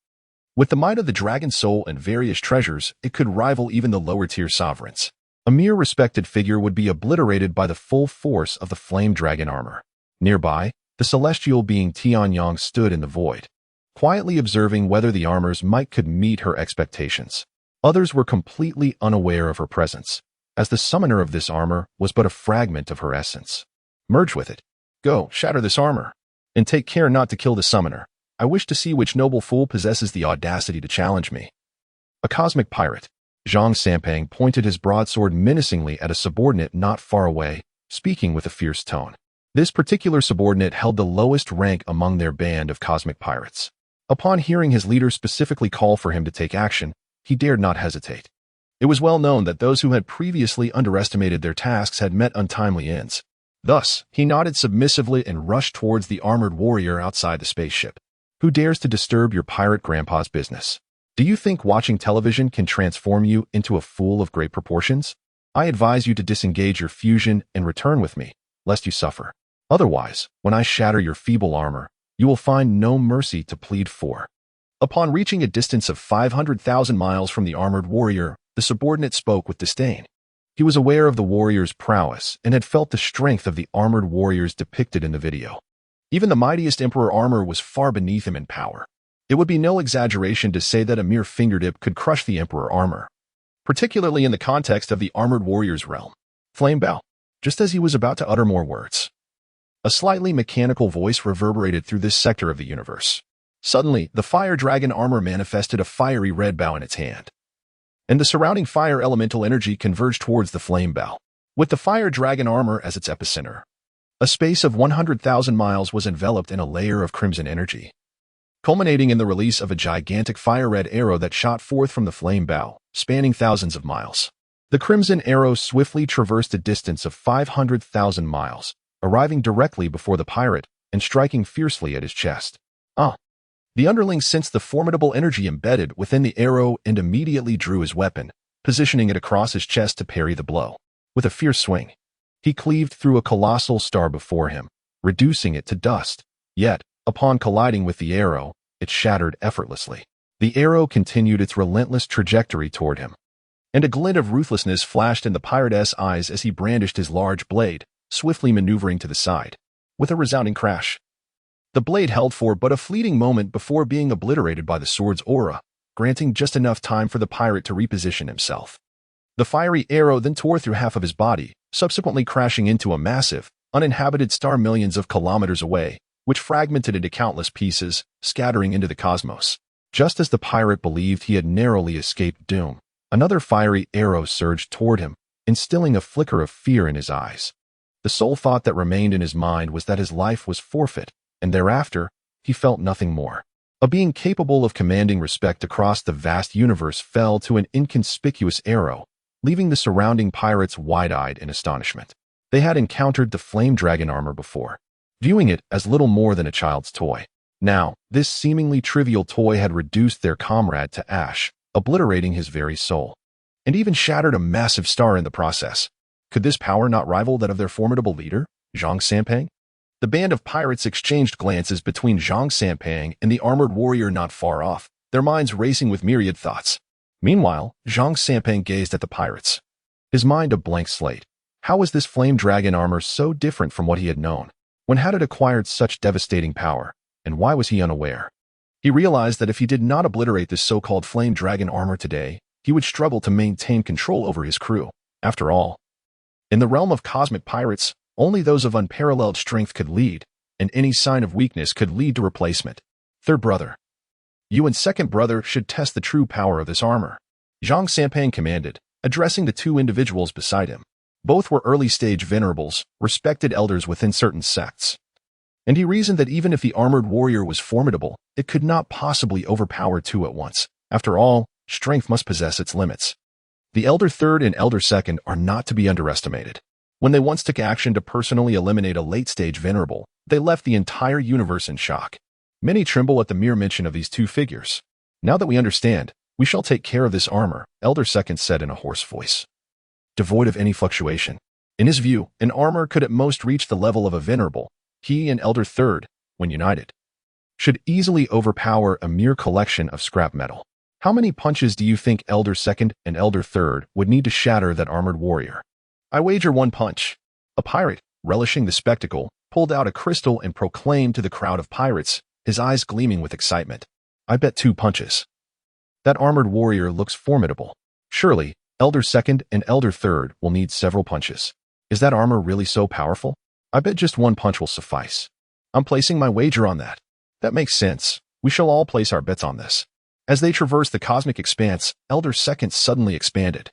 With the might of the dragon soul and various treasures, it could rival even the lower-tier sovereigns. A mere respected figure would be obliterated by the full force of the flame dragon armor. Nearby, the celestial being Tianyang stood in the void, quietly observing whether the armor's might could meet her expectations. Others were completely unaware of her presence, as the summoner of this armor was but a fragment of her essence. Merge with it. Go, shatter this armor. And take care not to kill the summoner. I wish to see which noble fool possesses the audacity to challenge me. A cosmic pirate. Zhang Sanpeng pointed his broadsword menacingly at a subordinate not far away, speaking with a fierce tone. This particular subordinate held the lowest rank among their band of cosmic pirates. Upon hearing his leader specifically call for him to take action, he dared not hesitate. It was well known that those who had previously underestimated their tasks had met untimely ends. Thus, he nodded submissively and rushed towards the armored warrior outside the spaceship. Who dares to disturb your pirate grandpa's business? Do you think watching television can transform you into a fool of great proportions? I advise you to disengage your fusion and return with me, lest you suffer. Otherwise, when I shatter your feeble armor, you will find no mercy to plead for. Upon reaching a distance of 500,000 miles from the armored warrior, the subordinate spoke with disdain. He was aware of the warrior's prowess and had felt the strength of the armored warriors depicted in the video. Even the mightiest emperor armor was far beneath him in power. It would be no exaggeration to say that a mere fingertip could crush the emperor armor, particularly in the context of the armored warrior's realm. Flame bow. Just as he was about to utter more words, a slightly mechanical voice reverberated through this sector of the universe. Suddenly, the fire dragon armor manifested a fiery red bow in its hand, and the surrounding fire elemental energy converged towards the flame bow. With the fire dragon armor as its epicenter, a space of 100,000 miles was enveloped in a layer of crimson energy, culminating in the release of a gigantic fire-red arrow that shot forth from the flame bow, spanning thousands of miles. The crimson arrow swiftly traversed a distance of 500,000 miles, arriving directly before the pirate and striking fiercely at his chest. The underling sensed the formidable energy embedded within the arrow and immediately drew his weapon, positioning it across his chest to parry the blow. With a fierce swing, he cleaved through a colossal star before him, reducing it to dust. Yet, upon colliding with the arrow, it shattered effortlessly. The arrow continued its relentless trajectory toward him, and a glint of ruthlessness flashed in the pirate's eyes as he brandished his large blade, swiftly maneuvering to the side. With a resounding crash, the blade held for but a fleeting moment before being obliterated by the sword's aura, granting just enough time for the pirate to reposition himself. The fiery arrow then tore through half of his body, subsequently crashing into a massive, uninhabited star millions of kilometers away, which fragmented into countless pieces, scattering into the cosmos. Just as the pirate believed he had narrowly escaped doom, another fiery arrow surged toward him, instilling a flicker of fear in his eyes. The sole thought that remained in his mind was that his life was forfeit, and thereafter, he felt nothing more. A being capable of commanding respect across the vast universe fell to an inconspicuous arrow, leaving the surrounding pirates wide-eyed in astonishment. They had encountered the flame dragon armor before, viewing it as little more than a child's toy. Now, this seemingly trivial toy had reduced their comrade to ash, obliterating his very soul, and even shattered a massive star in the process. Could this power not rival that of their formidable leader, Zhang Sanpeng? The band of pirates exchanged glances between Xiao Feng and the armored warrior not far off, their minds racing with myriad thoughts. Meanwhile, Xiao Feng gazed at the pirates, his mind a blank slate. How was this flame dragon armor so different from what he had known? When had it acquired such devastating power, and why was he unaware? He realized that if he did not obliterate this so-called flame dragon armor today, he would struggle to maintain control over his crew. After all, in the realm of cosmic pirates, only those of unparalleled strength could lead, and any sign of weakness could lead to replacement. Third brother, you and second brother should test the true power of this armor, Xiao Feng commanded, addressing the two individuals beside him. Both were early-stage venerables, respected elders within certain sects. And he reasoned that even if the armored warrior was formidable, it could not possibly overpower two at once. After all, strength must possess its limits. The Elder Third and Elder Second are not to be underestimated. When they once took action to personally eliminate a late-stage venerable, they left the entire universe in shock. Many tremble at the mere mention of these two figures. Now that we understand, we shall take care of this armor, Elder Second said in a hoarse voice, devoid of any fluctuation. In his view, an armor could at most reach the level of a venerable. He and Elder Third, when united, should easily overpower a mere collection of scrap metal. How many punches do you think Elder Second and Elder Third would need to shatter that armored warrior? I wager 1 punch. A pirate, relishing the spectacle, pulled out a crystal and proclaimed to the crowd of pirates, his eyes gleaming with excitement, I bet 2 punches. That armored warrior looks formidable. Surely, Elder Second and Elder Third will need several punches. Is that armor really so powerful? I bet just 1 punch will suffice. I'm placing my wager on that. That makes sense. We shall all place our bets on this. As they traversed the cosmic expanse, Elder Second suddenly expanded,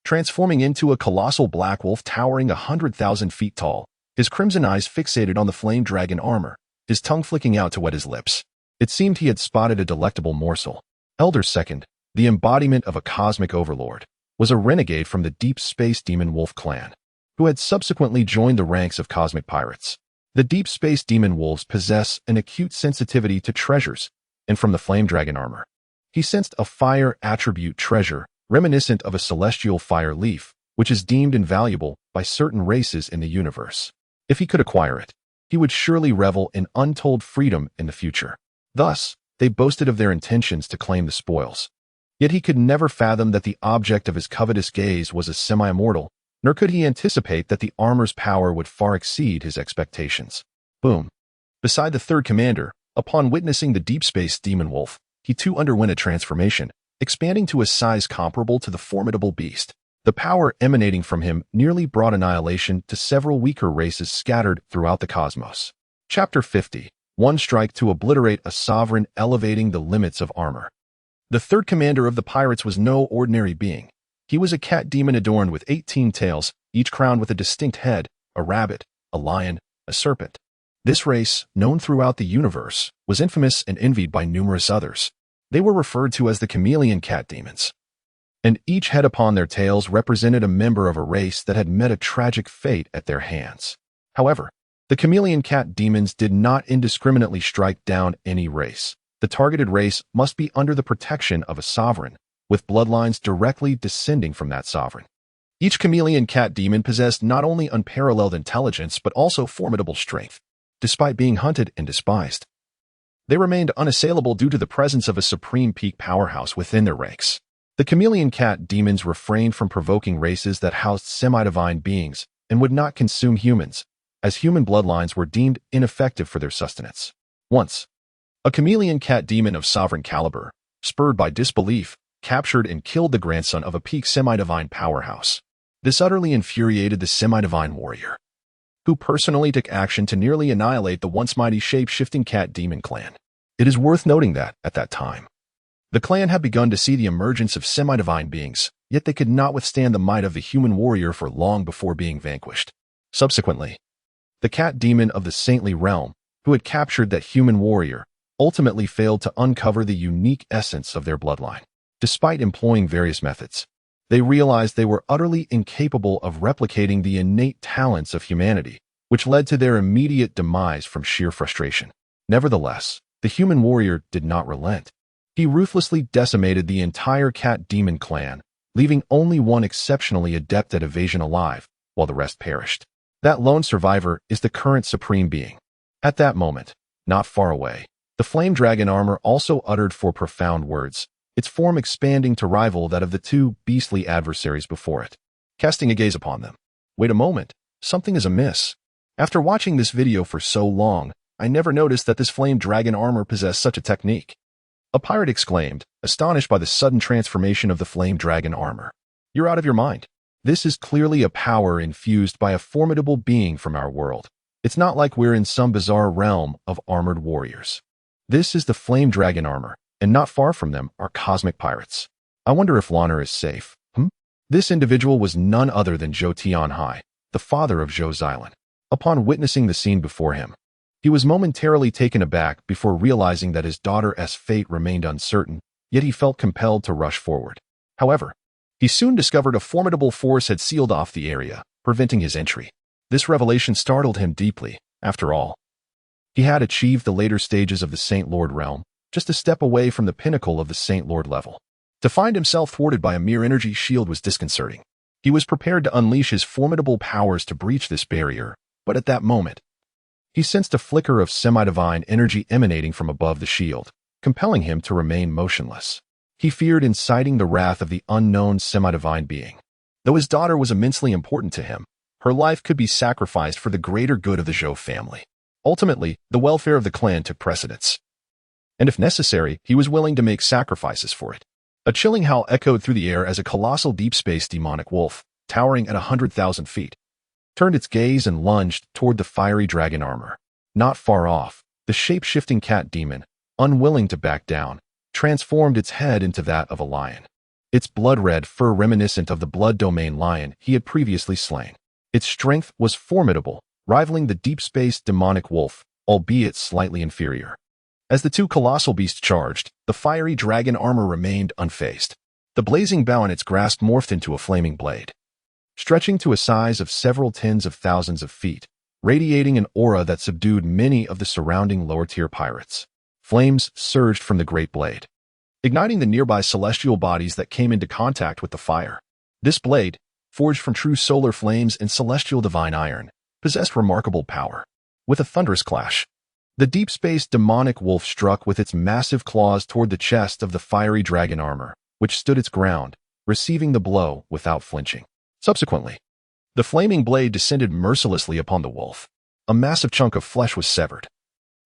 transforming into a colossal black wolf towering 100,000 feet tall, his crimson eyes fixated on the flame dragon armor, his tongue flicking out to wet his lips. It seemed he had spotted a delectable morsel. Elder Second, the embodiment of a cosmic overlord, was a renegade from the Deep Space Demon Wolf clan, who had subsequently joined the ranks of cosmic pirates. The Deep Space Demon Wolves possess an acute sensitivity to treasures, and from the flame dragon armor, he sensed a fire attribute treasure reminiscent of a celestial fire leaf, which is deemed invaluable by certain races in the universe. If he could acquire it, he would surely revel in untold freedom in the future. Thus, they boasted of their intentions to claim the spoils. Yet he could never fathom that the object of his covetous gaze was a semi-immortal, nor could he anticipate that the armor's power would far exceed his expectations. Boom. Beside the third commander, upon witnessing the deep space demon wolf, he too underwent a transformation, expanding to a size comparable to the formidable beast. The power emanating from him nearly brought annihilation to several weaker races scattered throughout the cosmos. Chapter 50. One strike to obliterate a sovereign, elevating the limits of armor. The third commander of the pirates was no ordinary being. He was a cat demon adorned with 18 tails, each crowned with a distinct head, a rabbit, a lion, a serpent. This race, known throughout the universe, was infamous and envied by numerous others. They were referred to as the chameleon cat demons, and each head upon their tails represented a member of a race that had met a tragic fate at their hands. However, the chameleon cat demons did not indiscriminately strike down any race. The targeted race must be under the protection of a sovereign, with bloodlines directly descending from that sovereign. Each chameleon cat demon possessed not only unparalleled intelligence but also formidable strength. Despite being hunted and despised, they remained unassailable due to the presence of a supreme peak powerhouse within their ranks. The chameleon cat demons refrained from provoking races that housed semi-divine beings and would not consume humans, as human bloodlines were deemed ineffective for their sustenance. Once, a chameleon cat demon of sovereign caliber, spurred by disbelief, captured and killed the grandson of a peak semi-divine powerhouse. This utterly infuriated the semi-divine warrior, who personally took action to nearly annihilate the once mighty shape-shifting cat demon clan. It is worth noting that, at that time, the clan had begun to see the emergence of semi-divine beings, yet they could not withstand the might of the human warrior for long before being vanquished. Subsequently, the cat demon of the saintly realm, who had captured that human warrior, ultimately failed to uncover the unique essence of their bloodline. Despite employing various methods, they realized they were utterly incapable of replicating the innate talents of humanity, which led to their immediate demise from sheer frustration. Nevertheless, the human warrior did not relent. He ruthlessly decimated the entire cat demon clan, leaving only one exceptionally adept at evasion alive, while the rest perished. That lone survivor is the current supreme being. At that moment, not far away, the flame dragon armor also uttered four profound words, its form expanding to rival that of the two beastly adversaries before it. Casting a gaze upon them. Wait a moment, something is amiss. After watching this video for so long, I never noticed that this flame dragon armor possessed such a technique. A pirate exclaimed, astonished by the sudden transformation of the flame dragon armor. You're out of your mind. This is clearly a power infused by a formidable being from our world. It's not like we're in some bizarre realm of armored warriors. This is the flame dragon armor, and not far from them are cosmic pirates. I wonder if Lanner is safe. This individual was none other than Zhou Tianhai, the father of Zhou Xilan. Upon witnessing the scene before him, he was momentarily taken aback before realizing that his daughter's fate remained uncertain, yet he felt compelled to rush forward. However, he soon discovered a formidable force had sealed off the area, preventing his entry. This revelation startled him deeply. After all, he had achieved the later stages of the Saint Lord realm, just a step away from the pinnacle of the Saint Lord level. To find himself thwarted by a mere energy shield was disconcerting. He was prepared to unleash his formidable powers to breach this barrier, but at that moment, he sensed a flicker of semi-divine energy emanating from above the shield, compelling him to remain motionless. He feared inciting the wrath of the unknown semi-divine being. Though his daughter was immensely important to him, her life could be sacrificed for the greater good of the Zhou family. Ultimately, the welfare of the clan took precedence. And if necessary, he was willing to make sacrifices for it. A chilling howl echoed through the air as a colossal deep-space demonic wolf, towering at 100,000 feet, turned its gaze and lunged toward the fiery dragon armor. Not far off, the shape-shifting cat demon, unwilling to back down, transformed its head into that of a lion. Its blood-red fur reminiscent of the blood domain lion he had previously slain. Its strength was formidable, rivaling the deep-space demonic wolf, albeit slightly inferior. As the two colossal beasts charged, the fiery dragon armor remained unfazed. The blazing bow in its grasp morphed into a flaming blade, stretching to a size of several tens of thousands of feet, radiating an aura that subdued many of the surrounding lower-tier pirates. Flames surged from the great blade, igniting the nearby celestial bodies that came into contact with the fire. This blade, forged from true solar flames and celestial divine iron, possessed remarkable power. With a thunderous clash, the deep-space demonic wolf struck with its massive claws toward the chest of the fiery dragon armor, which stood its ground, receiving the blow without flinching. Subsequently, the flaming blade descended mercilessly upon the wolf. A massive chunk of flesh was severed,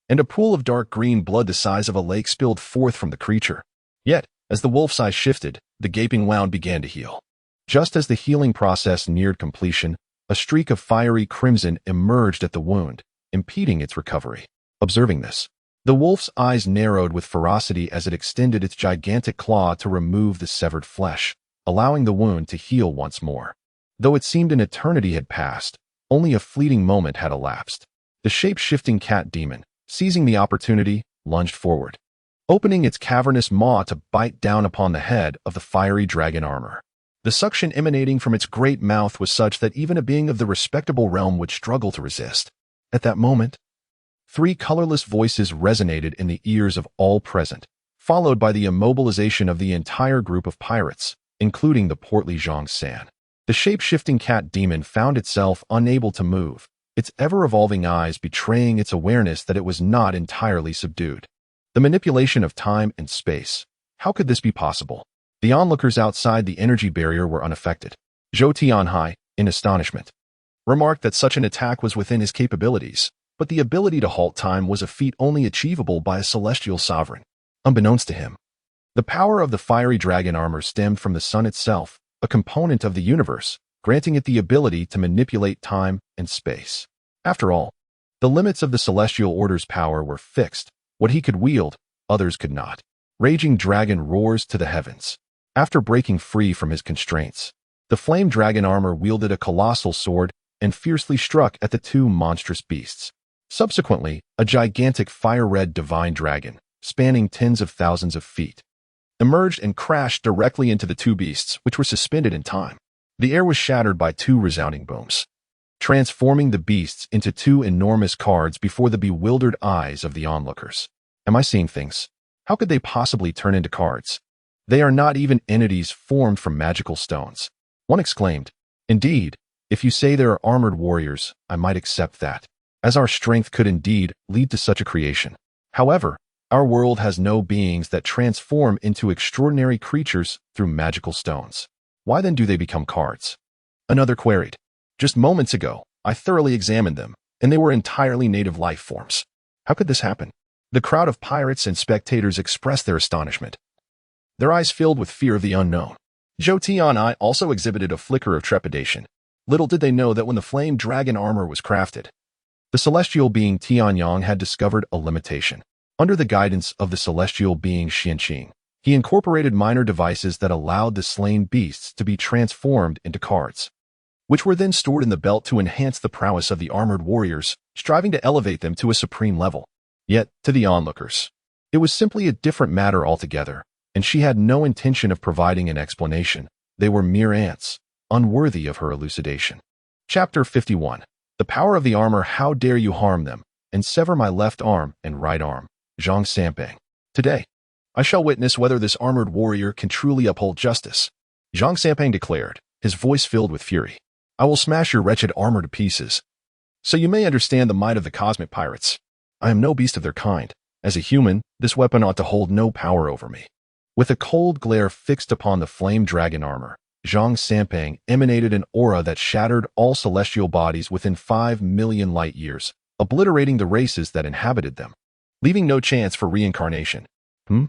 and a pool of dark green blood the size of a lake spilled forth from the creature. Yet, as the wolf's eyes shifted, the gaping wound began to heal. Just as the healing process neared completion, a streak of fiery crimson emerged at the wound, impeding its recovery. Observing this, the wolf's eyes narrowed with ferocity as it extended its gigantic claw to remove the severed flesh, allowing the wound to heal once more. Though it seemed an eternity had passed, only a fleeting moment had elapsed. The shape-shifting cat demon, seizing the opportunity, lunged forward, opening its cavernous maw to bite down upon the head of the fiery dragon armor. The suction emanating from its great mouth was such that even a being of the respectable realm would struggle to resist. At that moment, three colorless voices resonated in the ears of all present, followed by the immobilization of the entire group of pirates, including the portly Tang San. The shape-shifting cat demon found itself unable to move, its ever-evolving eyes betraying its awareness that it was not entirely subdued. The manipulation of time and space. How could this be possible? The onlookers outside the energy barrier were unaffected. Zhou Tianhai, in astonishment, remarked that such an attack was within his capabilities, but the ability to halt time was a feat only achievable by a celestial sovereign. Unbeknownst to him, the power of the fiery dragon armor stemmed from the sun itself, a component of the universe, granting it the ability to manipulate time and space. After all, the limits of the celestial order's power were fixed. What he could wield, others could not. Raging dragon roars to the heavens. After breaking free from his constraints, the flame dragon armor wielded a colossal sword and fiercely struck at the two monstrous beasts. Subsequently, a gigantic fire-red divine dragon, spanning tens of thousands of feet, emerged and crashed directly into the two beasts, which were suspended in time. The air was shattered by two resounding booms, transforming the beasts into two enormous cards before the bewildered eyes of the onlookers. Am I seeing things? How could they possibly turn into cards? They are not even entities formed from magical stones. One exclaimed. Indeed, If you say there are armored warriors, I might accept that, as our strength could indeed lead to such a creation. However, our world has no beings that transform into extraordinary creatures through magical stones. Why then do they become cards? Another queried. Just moments ago, I thoroughly examined them, and they were entirely native life forms. How could this happen? The crowd of pirates and spectators expressed their astonishment, their eyes filled with fear of the unknown. Zhou Tian also exhibited a flicker of trepidation. Little did they know that when the flame dragon armor was crafted, the celestial being Tianyang had discovered a limitation. Under the guidance of the celestial being Xianqing, he incorporated minor devices that allowed the slain beasts to be transformed into cards, which were then stored in the belt to enhance the prowess of the armored warriors, striving to elevate them to a supreme level. Yet, to the onlookers, it was simply a different matter altogether, and she had no intention of providing an explanation. They were mere ants, unworthy of her elucidation. Chapter 51. The power of the armor. How dare you harm them, and sever my left arm and right arm. Zhang Sanpeng. Today, I shall witness whether this armored warrior can truly uphold justice. Zhang Sanpeng declared, his voice filled with fury. I will smash your wretched armor to pieces, so you may understand the might of the cosmic pirates. I am no beast of their kind. As a human, this weapon ought to hold no power over me. With a cold glare fixed upon the flame dragon armor, Zhang Sanpeng emanated an aura that shattered all celestial bodies within 5 million light years, obliterating the races that inhabited them, leaving no chance for reincarnation. Zhang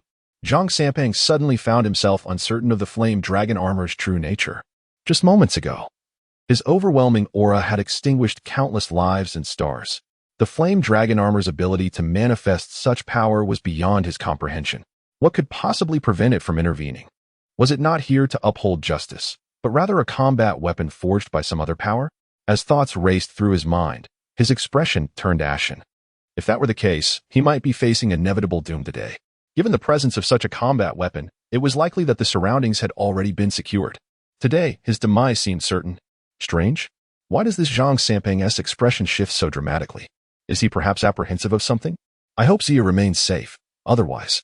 Sanpeng suddenly found himself uncertain of the flame dragon armor's true nature. Just moments ago, his overwhelming aura had extinguished countless lives and stars. The flame dragon armor's ability to manifest such power was beyond his comprehension. What could possibly prevent it from intervening? Was it not here to uphold justice, but rather a combat weapon forged by some other power? As thoughts raced through his mind, his expression turned ashen. If that were the case, he might be facing inevitable doom today. Given the presence of such a combat weapon, it was likely that the surroundings had already been secured. Today, his demise seemed certain. Strange? Why does this Zhang Sanpeng's expression shift so dramatically? Is he perhaps apprehensive of something? I hope Zia remains safe. Otherwise,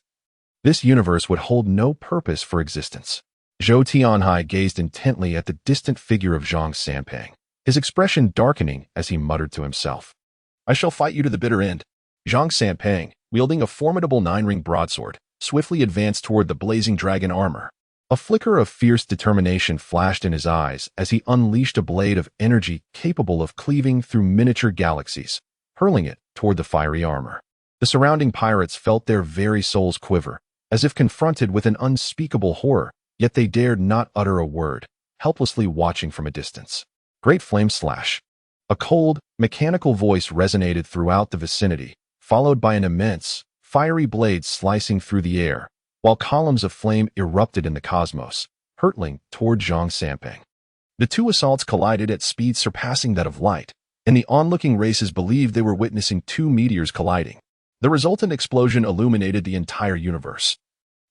this universe would hold no purpose for existence. Zhou Tianhai gazed intently at the distant figure of Zhang Sanpeng, his expression darkening as he muttered to himself. I shall fight you to the bitter end. Zhang Sanpeng, wielding a formidable 9-ring broadsword, swiftly advanced toward the blazing dragon armor. A flicker of fierce determination flashed in his eyes as he unleashed a blade of energy capable of cleaving through miniature galaxies, hurling it toward the fiery armor. The surrounding pirates felt their very souls quiver, as if confronted with an unspeakable horror, yet they dared not utter a word, helplessly watching from a distance. Great flame slash. A cold, mechanical voice resonated throughout the vicinity, followed by an immense, fiery blade slicing through the air, while columns of flame erupted in the cosmos, hurtling toward Zhang Sanpeng. The two assaults collided at speeds surpassing that of light, and the onlooking races believed they were witnessing two meteors colliding. The resultant explosion illuminated the entire universe,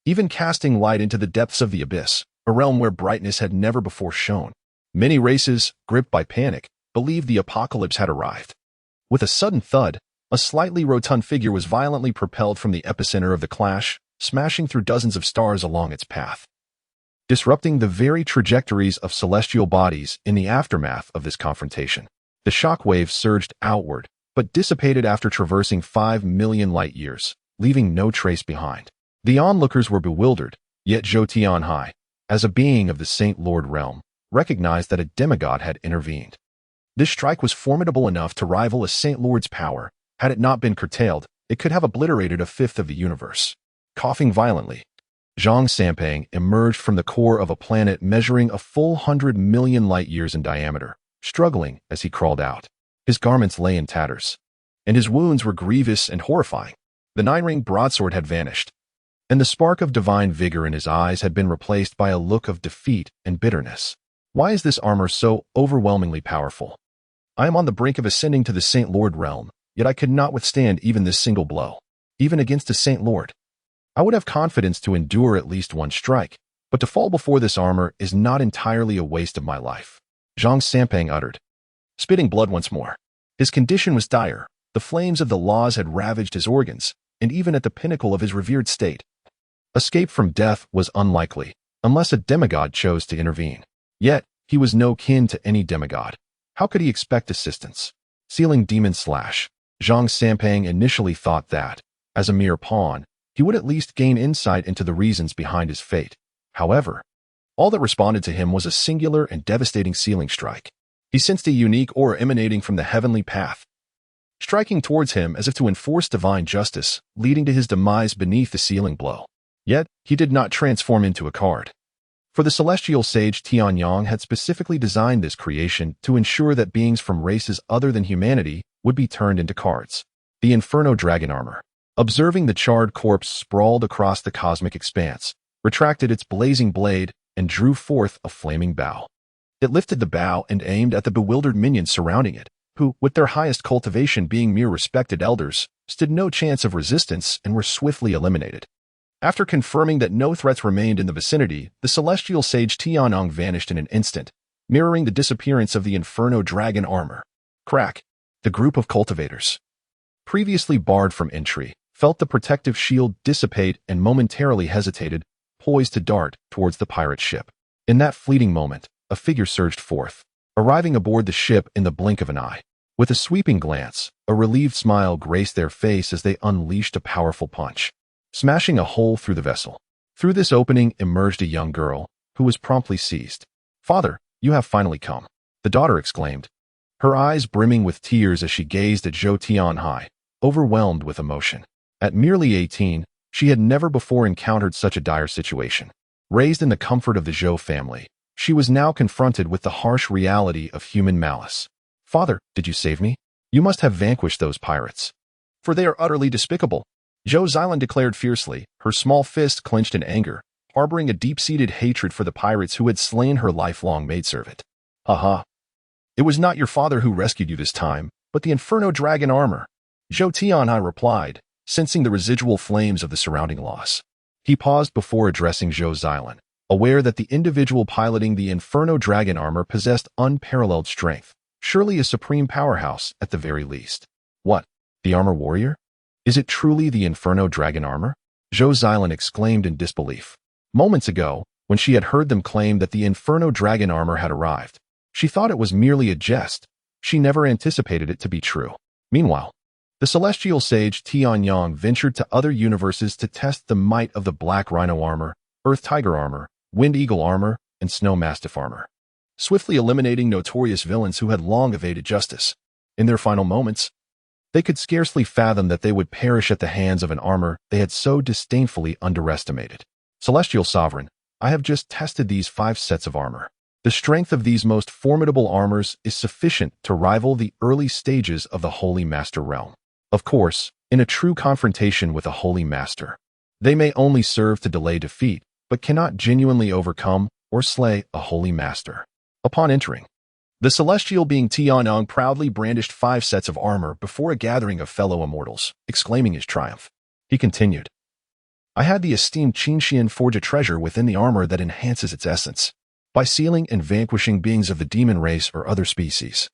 even casting light into the depths of the abyss, a realm where brightness had never before shone. Many races, gripped by panic, believed the apocalypse had arrived. With a sudden thud, a slightly rotund figure was violently propelled from the epicenter of the clash, smashing through dozens of stars along its path, disrupting the very trajectories of celestial bodies in the aftermath of this confrontation. The shockwaves surged outward, but dissipated after traversing 5 million light years, leaving no trace behind. The onlookers were bewildered, yet Zhou Tianhai, as a being of the Saint Lord realm, recognized that a demigod had intervened. This strike was formidable enough to rival a Saint Lord's power. Had it not been curtailed, it could have obliterated a fifth of the universe. Coughing violently, Zhang Sanpeng emerged from the core of a planet measuring a full 100 million light years in diameter, struggling as he crawled out. His garments lay in tatters, and his wounds were grievous and horrifying. The 9-ring broadsword had vanished, and the spark of divine vigor in his eyes had been replaced by a look of defeat and bitterness. Why is this armor so overwhelmingly powerful? I am on the brink of ascending to the Saint Lord realm, yet I could not withstand even this single blow. Even against a Saint Lord, I would have confidence to endure at least one strike, but to fall before this armor is not entirely a waste of my life. Zhang Sanpeng uttered, spitting blood once more. His condition was dire. The flames of the laws had ravaged his organs, and even at the pinnacle of his revered state, escape from death was unlikely, unless a demigod chose to intervene. Yet, he was no kin to any demigod. How could he expect assistance? Sealing Demon Slash. Zhang Sanpeng initially thought that, as a mere pawn, he would at least gain insight into the reasons behind his fate. However, all that responded to him was a singular and devastating sealing strike. He sensed a unique aura emanating from the heavenly path, striking towards him as if to enforce divine justice, leading to his demise beneath the sealing blow. Yet, he did not transform into a card. For the celestial sage Tianyang had specifically designed this creation to ensure that beings from races other than humanity would be turned into cards. The Inferno Dragon Armor. Observing the charred corpse sprawled across the cosmic expanse, retracted its blazing blade and drew forth a flaming bow. It lifted the bow and aimed at the bewildered minions surrounding it, who, with their highest cultivation being mere respected elders, stood no chance of resistance and were swiftly eliminated. After confirming that no threats remained in the vicinity, the celestial sage Tianyang vanished in an instant, mirroring the disappearance of the Inferno Dragon Armor. Crack. The group of cultivators, previously barred from entry, felt the protective shield dissipate and momentarily hesitated, poised to dart towards the pirate ship. In that fleeting moment, a figure surged forth, arriving aboard the ship in the blink of an eye. With a sweeping glance, a relieved smile graced their face as they unleashed a powerful punch, smashing a hole through the vessel. Through this opening emerged a young girl, who was promptly seized. "Father, you have finally come," the daughter exclaimed, her eyes brimming with tears as she gazed at Zhou Tianhai, overwhelmed with emotion. At merely 18, she had never before encountered such a dire situation. Raised in the comfort of the Zhou family, she was now confronted with the harsh reality of human malice. "Father, did you save me? You must have vanquished those pirates, for they are utterly despicable," Zhou Xilan declared fiercely, her small fist clenched in anger, harboring a deep-seated hatred for the pirates who had slain her lifelong maidservant. "Haha. It was not your father who rescued you this time, but the Inferno Dragon Armor," Zhou Tianhai replied, sensing the residual flames of the surrounding loss. He paused before addressing Zhou Xilan, aware that the individual piloting the Inferno Dragon Armor possessed unparalleled strength, surely a supreme powerhouse at the very least. "What? The Armor Warrior? Is it truly the Inferno Dragon Armor?" Zhou Xilan exclaimed in disbelief. Moments ago, when she had heard them claim that the Inferno Dragon Armor had arrived, she thought it was merely a jest. She never anticipated it to be true. Meanwhile, the celestial sage Tianyang ventured to other universes to test the might of the Black Rhino Armor, Earth Tiger Armor, Wind Eagle Armor, and Snow Mastiff Armor, swiftly eliminating notorious villains who had long evaded justice. In their final moments, they could scarcely fathom that they would perish at the hands of an armor they had so disdainfully underestimated. "Celestial Sovereign, I have just tested these 5 sets of armor. The strength of these most formidable armors is sufficient to rival the early stages of the Holy Master realm. Of course, in a true confrontation with a Holy Master, they may only serve to delay defeat, but cannot genuinely overcome or slay a Holy Master." Upon entering, the celestial being Tianyang proudly brandished 5 sets of armor before a gathering of fellow immortals, exclaiming his triumph. He continued, "I had the esteemed Qin Tian forge a treasure within the armor that enhances its essence, by sealing and vanquishing beings of the demon race or other species.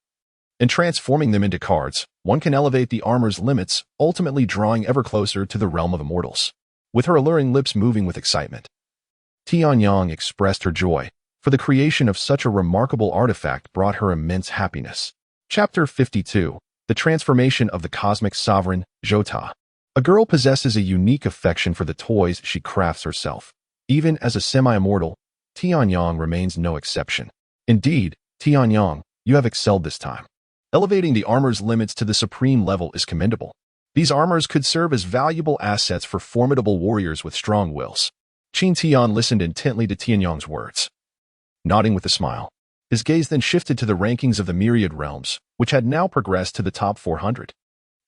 In transforming them into cards, one can elevate the armor's limits, ultimately drawing ever closer to the realm of immortals." With her alluring lips moving with excitement, Tianyang expressed her joy, for the creation of such a remarkable artifact brought her immense happiness. Chapter 52. The Transformation of the Cosmic Sovereign, Zhota. A girl possesses a unique affection for the toys she crafts herself. Even as a semi-immortal, Tianyang remains no exception. Indeed, Tianyang, you have excelled this time. Elevating the armor's limits to the supreme level is commendable. These armors could serve as valuable assets for formidable warriors with strong wills. Qin Tian listened intently to Tianyang's words, nodding with a smile. His gaze then shifted to the rankings of the myriad realms, which had now progressed to the top 400.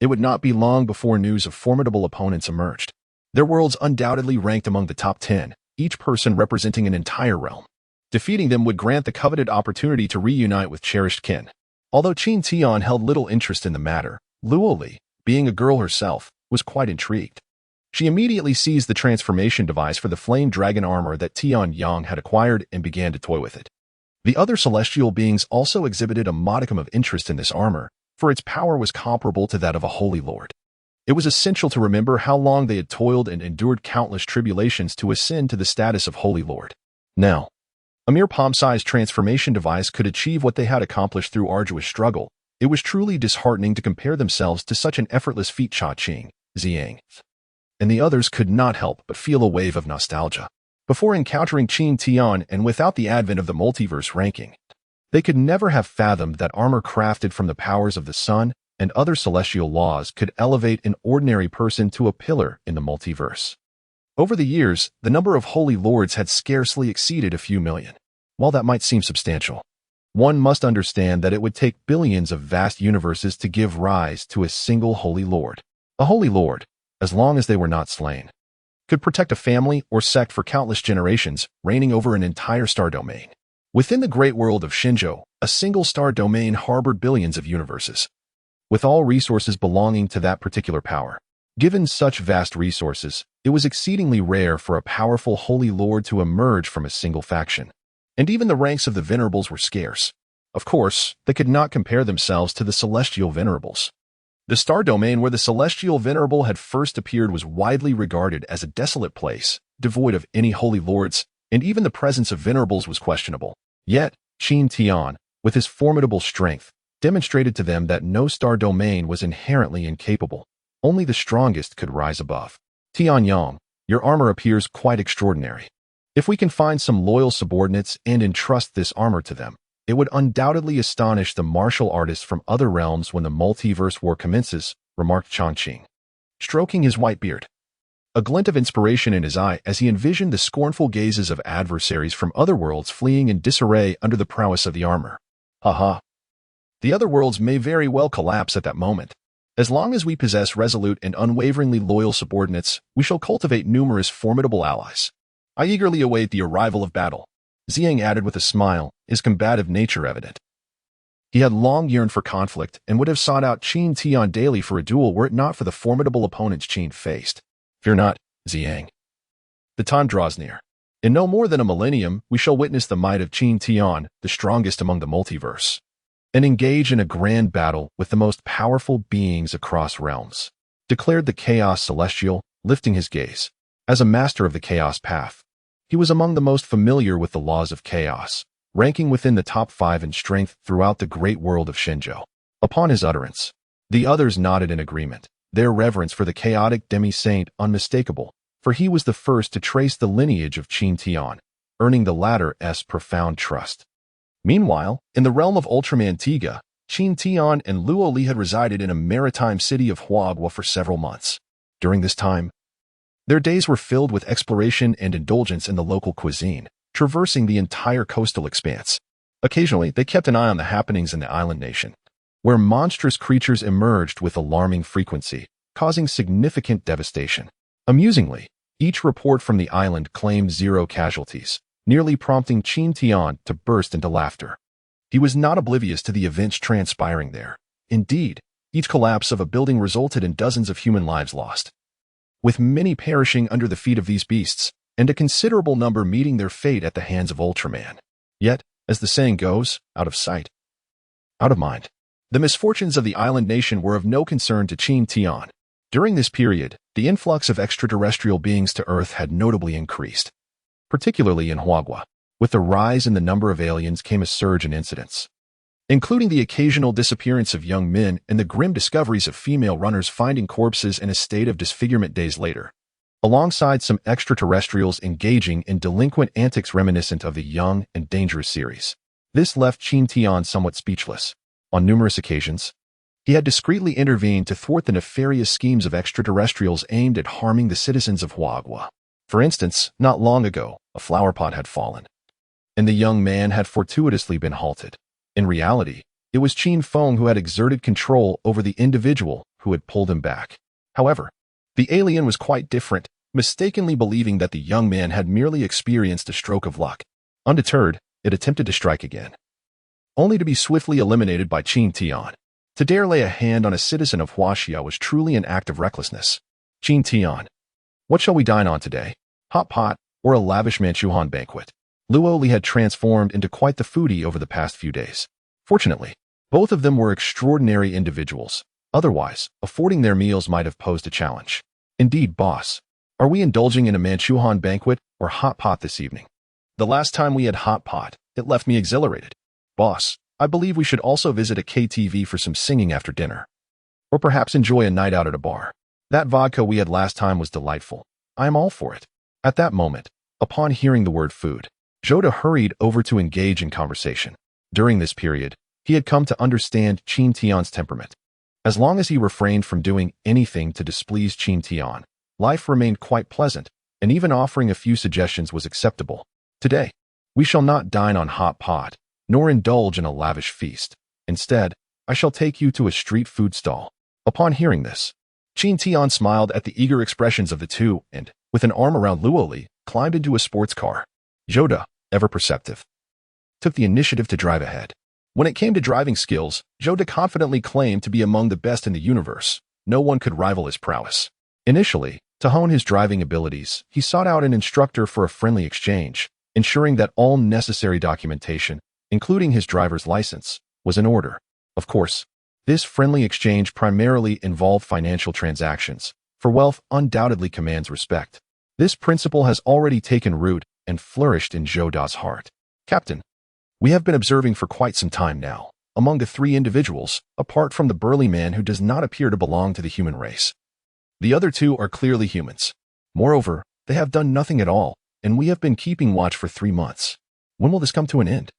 It would not be long before news of formidable opponents emerged. Their worlds undoubtedly ranked among the top 10, each person representing an entire realm. Defeating them would grant the coveted opportunity to reunite with cherished kin. Although Qin Tian held little interest in the matter, Luoli, being a girl herself, was quite intrigued. She immediately seized the transformation device for the flame dragon armor that Tianyang had acquired and began to toy with it. The other celestial beings also exhibited a modicum of interest in this armor, for its power was comparable to that of a holy lord. It was essential to remember how long they had toiled and endured countless tribulations to ascend to the status of Holy Lord. Now, A mere palm-sized transformation device could achieve what they had accomplished through arduous struggle. It was truly disheartening to compare themselves to such an effortless feat. Qing, Xiang, and the others could not help but feel a wave of nostalgia. Before encountering Qin Tian and without the advent of the multiverse ranking, they could never have fathomed that armor crafted from the powers of the sun and other celestial laws could elevate an ordinary person to a pillar in the multiverse. Over the years, the number of holy lords had scarcely exceeded a few million. While that might seem substantial, one must understand that it would take billions of vast universes to give rise to a single holy lord. A holy lord, as long as they were not slain, could protect a family or sect for countless generations, reigning over an entire star domain. Within the great world of Shenzhou, a single star domain harbored billions of universes, with all resources belonging to that particular power. Given such vast resources, it was exceedingly rare for a powerful holy lord to emerge from a single faction. And even the ranks of the venerables were scarce. Of course, they could not compare themselves to the celestial venerables. The star domain where the celestial venerable had first appeared was widely regarded as a desolate place, devoid of any holy lords, and even the presence of venerables was questionable. Yet, Qin Tian, with his formidable strength, demonstrated to them that no star domain was inherently incapable. Only the strongest could rise above. Tianyang, your armor appears quite extraordinary. If we can find some loyal subordinates and entrust this armor to them, it would undoubtedly astonish the martial artists from other realms when the multiverse war commences, remarked Chongqing, stroking his white beard, a glint of inspiration in his eye as he envisioned the scornful gazes of adversaries from other worlds fleeing in disarray under the prowess of the armor. Haha. The other worlds may very well collapse at that moment. As long as we possess resolute and unwaveringly loyal subordinates, we shall cultivate numerous formidable allies. I eagerly await the arrival of battle, Xiang added with a smile, his combative nature evident. He had long yearned for conflict and would have sought out Qin Tian daily for a duel were it not for the formidable opponents Qin faced. Fear not, Xiang. The time draws near. In no more than a millennium, we shall witness the might of Qin Tian, the strongest among the multiverse, and engage in a grand battle with the most powerful beings across realms, declared the Chaos Celestial, lifting his gaze. As a master of the Chaos Path, he was among the most familiar with the laws of chaos, ranking within the top 5 in strength throughout the great world of Shenzhou. Upon his utterance, the others nodded in agreement, their reverence for the chaotic demi-saint unmistakable, for he was the first to trace the lineage of Qin Tian, earning the latter's profound trust. Meanwhile, in the realm of Ultraman Tiga, Qin Tian and Luo Li had resided in a maritime city of Huagua for several months. During this time, their days were filled with exploration and indulgence in the local cuisine, traversing the entire coastal expanse. Occasionally, they kept an eye on the happenings in the island nation, where monstrous creatures emerged with alarming frequency, causing significant devastation. Amusingly, each report from the island claimed 0 casualties, nearly prompting Qin Tian to burst into laughter. He was not oblivious to the events transpiring there. Indeed, each collapse of a building resulted in dozens of human lives lost, with many perishing under the feet of these beasts, and a considerable number meeting their fate at the hands of Ultraman. Yet, as the saying goes, out of sight, out of mind. The misfortunes of the island nation were of no concern to Qin Tian. During this period, the influx of extraterrestrial beings to Earth had notably increased, particularly in Huagua. With the rise in the number of aliens came a surge in incidents, including the occasional disappearance of young men and the grim discoveries of female runners finding corpses in a state of disfigurement days later, alongside some extraterrestrials engaging in delinquent antics reminiscent of the Young and Dangerous series. This left Qin Tian somewhat speechless. On numerous occasions, he had discreetly intervened to thwart the nefarious schemes of extraterrestrials aimed at harming the citizens of Huagua. For instance, not long ago, a flower pot had fallen, and the young man had fortuitously been halted. In reality, it was Qin Feng who had exerted control over the individual who had pulled him back. However, the alien was quite different, mistakenly believing that the young man had merely experienced a stroke of luck. Undeterred, it attempted to strike again, only to be swiftly eliminated by Qin Tian. To dare lay a hand on a citizen of Huaxia was truly an act of recklessness. Qin Tian, what shall we dine on today? Hot pot or a lavish Manchuhan banquet? Luo Li had transformed into quite the foodie over the past few days. Fortunately, both of them were extraordinary individuals. Otherwise, affording their meals might have posed a challenge. Indeed, boss. Are we indulging in a Manchuhan banquet or hot pot this evening? The last time we had hot pot, it left me exhilarated. Boss, I believe we should also visit a KTV for some singing after dinner. Or perhaps enjoy a night out at a bar. That vodka we had last time was delightful. I am all for it. At that moment, upon hearing the word food, Zhou hurried over to engage in conversation. During this period, he had come to understand Qin Tian's temperament. As long as he refrained from doing anything to displease Qin Tian, life remained quite pleasant, and even offering a few suggestions was acceptable. Today, we shall not dine on hot pot, nor indulge in a lavish feast. Instead, I shall take you to a street food stall. Upon hearing this, Qin Tian smiled at the eager expressions of the two and, with an arm around Luo, climbed into a sports car. Zhou, ever perceptive, took the initiative to drive ahead. When it came to driving skills, Zhou confidently claimed to be among the best in the universe. No one could rival his prowess. Initially, to hone his driving abilities, he sought out an instructor for a friendly exchange, ensuring that all necessary documentation, including his driver's license, was in order. Of course, this friendly exchange primarily involved financial transactions, for wealth undoubtedly commands respect. This principle has already taken root and flourished in Zhou's heart. Captain, we have been observing for quite some time now, among the three individuals, apart from the burly man who does not appear to belong to the human race. The other two are clearly humans. Moreover, they have done nothing at all, and we have been keeping watch for 3 months. When will this come to an end?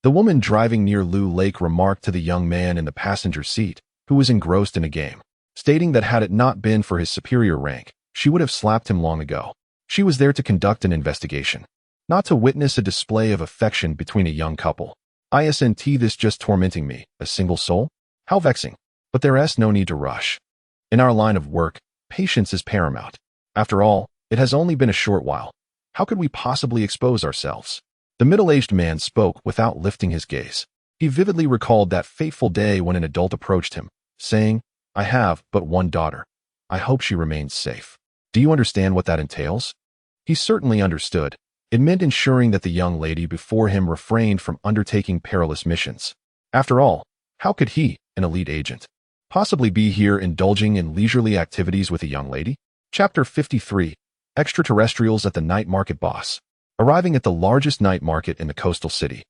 The woman driving near Lu Lake remarked to the young man in the passenger seat, who was engrossed in a game, stating that had it not been for his superior rank, she would have slapped him long ago. She was there to conduct an investigation, not to witness a display of affection between a young couple. Isn't this just tormenting me, a single soul? How vexing. But there's no need to rush. In our line of work, patience is paramount. After all, it has only been a short while. How could we possibly expose ourselves? The middle-aged man spoke without lifting his gaze. He vividly recalled that fateful day when an adult approached him, saying, "I have but one daughter. I hope she remains safe." Do you understand what that entails? He certainly understood. It meant ensuring that the young lady before him refrained from undertaking perilous missions. After all, how could he, an elite agent, possibly be here indulging in leisurely activities with a young lady? Chapter 53. Extraterrestrials at the Night Market Boss. Arriving at the largest night market in the coastal city,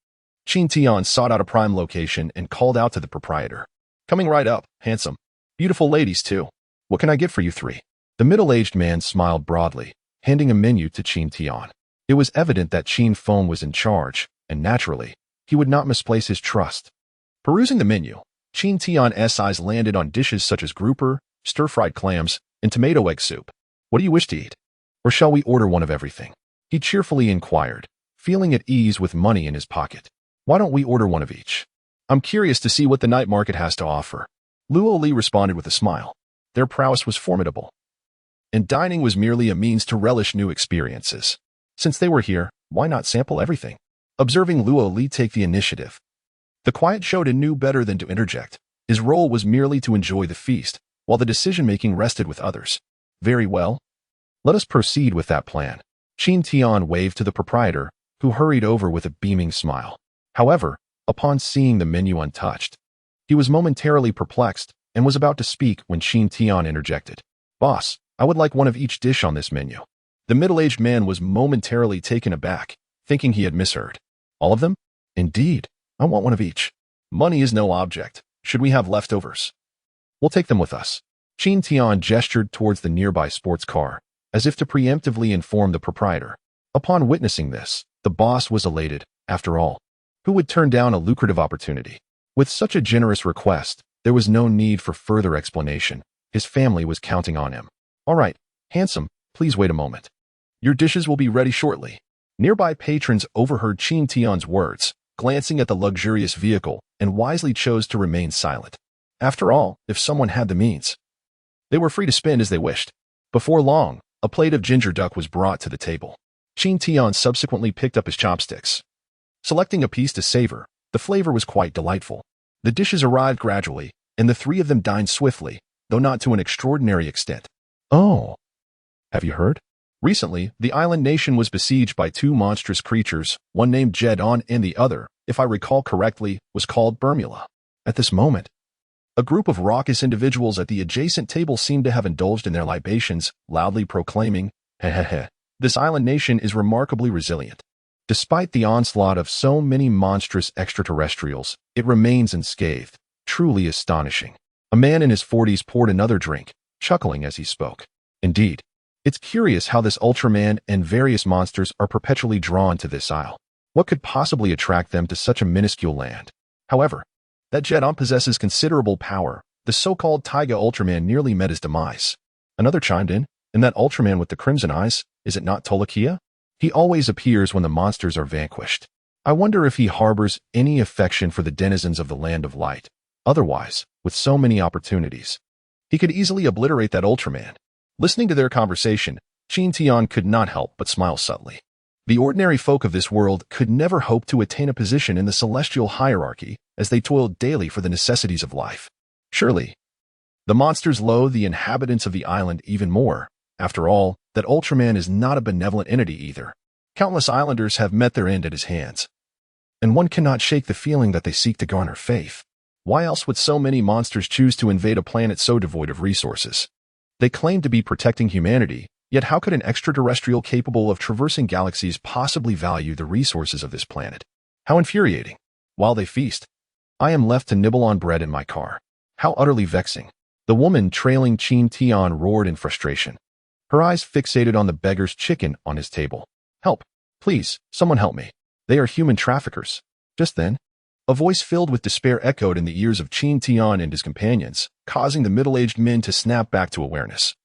Qin Tian sought out a prime location and called out to the proprietor. "Coming right up, handsome. Beautiful ladies, too. What can I get for you three?" The middle-aged man smiled broadly, handing a menu to Qin Tian. It was evident that Qin Feng was in charge, and naturally, he would not misplace his trust. Perusing the menu, Qin Tian's eyes landed on dishes such as grouper, stir-fried clams, and tomato egg soup. "What do you wish to eat? Or shall we order one of everything?" He cheerfully inquired, feeling at ease with money in his pocket. "Why don't we order one of each? I'm curious to see what the night market has to offer." Luo responded with a smile. Their prowess was formidable, and dining was merely a means to relish new experiences. Since they were here, why not sample everything? Observing Luo take the initiative, the quiet showdown knew better than to interject. His role was merely to enjoy the feast, while the decision-making rested with others. Very well. Let us proceed with that plan. Qin Tian waved to the proprietor, who hurried over with a beaming smile. However, upon seeing the menu untouched, he was momentarily perplexed and was about to speak when Qin Tian interjected. "Boss, I would like one of each dish on this menu." The middle-aged man was momentarily taken aback, thinking he had misheard. "All of them? Indeed, I want one of each. Money is no object. Should we have leftovers? We'll take them with us." Qin Tian gestured towards the nearby sports car, as if to preemptively inform the proprietor. Upon witnessing this, the boss was elated. After all, who would turn down a lucrative opportunity? With such a generous request, there was no need for further explanation. His family was counting on him. "All right, handsome, please wait a moment. Your dishes will be ready shortly." Nearby patrons overheard Qin Tian's words, glancing at the luxurious vehicle, and wisely chose to remain silent. After all, if someone had the means, they were free to spend as they wished. Before long, a plate of ginger duck was brought to the table. Qin Tian subsequently picked up his chopsticks. Selecting a piece to savor, the flavor was quite delightful. The dishes arrived gradually, and the three of them dined swiftly, though not to an extraordinary extent. "Oh, have you heard? Recently, the island nation was besieged by two monstrous creatures, one named Jedon and the other, if I recall correctly, was called Bermula." At this moment, a group of raucous individuals at the adjacent table seemed to have indulged in their libations, loudly proclaiming, "Hehehe, this island nation is remarkably resilient. Despite the onslaught of so many monstrous extraterrestrials, it remains unscathed, truly astonishing. A man in his 40s poured another drink, chuckling as he spoke. Indeed, it's curious how this Ultraman and various monsters are perpetually drawn to this isle. What could possibly attract them to such a minuscule land? However, that Jedon possesses considerable power. The so-called Tiga Ultraman nearly met his demise. Another chimed in, and that Ultraman with the crimson eyes, is it not Tolakia? He always appears when the monsters are vanquished. I wonder if he harbors any affection for the denizens of the Land of Light. Otherwise, with so many opportunities, he could easily obliterate that Ultraman. Listening to their conversation, Qin Tian could not help but smile subtly. The ordinary folk of this world could never hope to attain a position in the celestial hierarchy as they toiled daily for the necessities of life. Surely, the monsters loathe the inhabitants of the island even more. After all, that Ultraman is not a benevolent entity either. Countless islanders have met their end at his hands, and one cannot shake the feeling that they seek to garner faith. Why else would so many monsters choose to invade a planet so devoid of resources? They claim to be protecting humanity, yet how could an extraterrestrial capable of traversing galaxies possibly value the resources of this planet? How infuriating. While they feast, I am left to nibble on bread in my car. How utterly vexing. The woman trailing Qin Tian roared in frustration, her eyes fixated on the beggar's chicken on his table. Help! Please, someone help me. They are human traffickers. Just then, a voice filled with despair echoed in the ears of Qin Tian and his companions, causing the middle-aged men to snap back to awareness.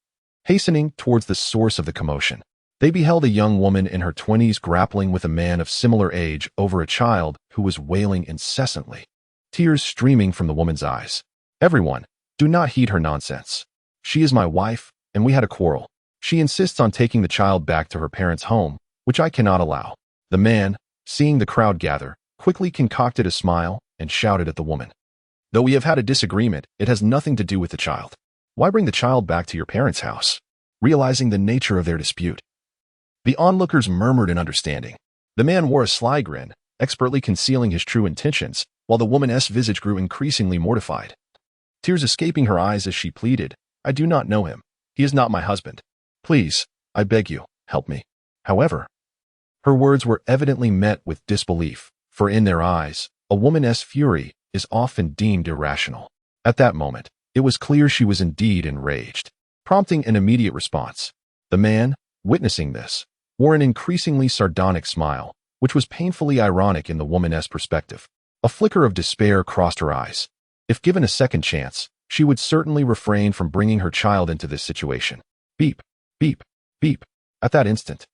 Hastening towards the source of the commotion, they beheld a young woman in her 20s grappling with a man of similar age over a child who was wailing incessantly, tears streaming from the woman's eyes. Everyone, do not heed her nonsense. She is my wife, and we had a quarrel. She insists on taking the child back to her parents' home, which I cannot allow. The man, seeing the crowd gather, quickly concocted a smile and shouted at the woman. Though we have had a disagreement, it has nothing to do with the child. Why bring the child back to your parents' house? Realizing the nature of their dispute, the onlookers murmured in understanding. The man wore a sly grin, expertly concealing his true intentions, while the woman's visage grew increasingly mortified. Tears escaping her eyes as she pleaded, I do not know him. He is not my husband. Please, I beg you, help me. However, her words were evidently met with disbelief, for in their eyes, a woman's fury is often deemed irrational. At that moment, it was clear she was indeed enraged, prompting an immediate response. The man, witnessing this, wore an increasingly sardonic smile, which was painfully ironic in the woman's perspective. A flicker of despair crossed her eyes. If given a second chance, she would certainly refrain from bringing her child into this situation. Beep, beep, beep. At that instant,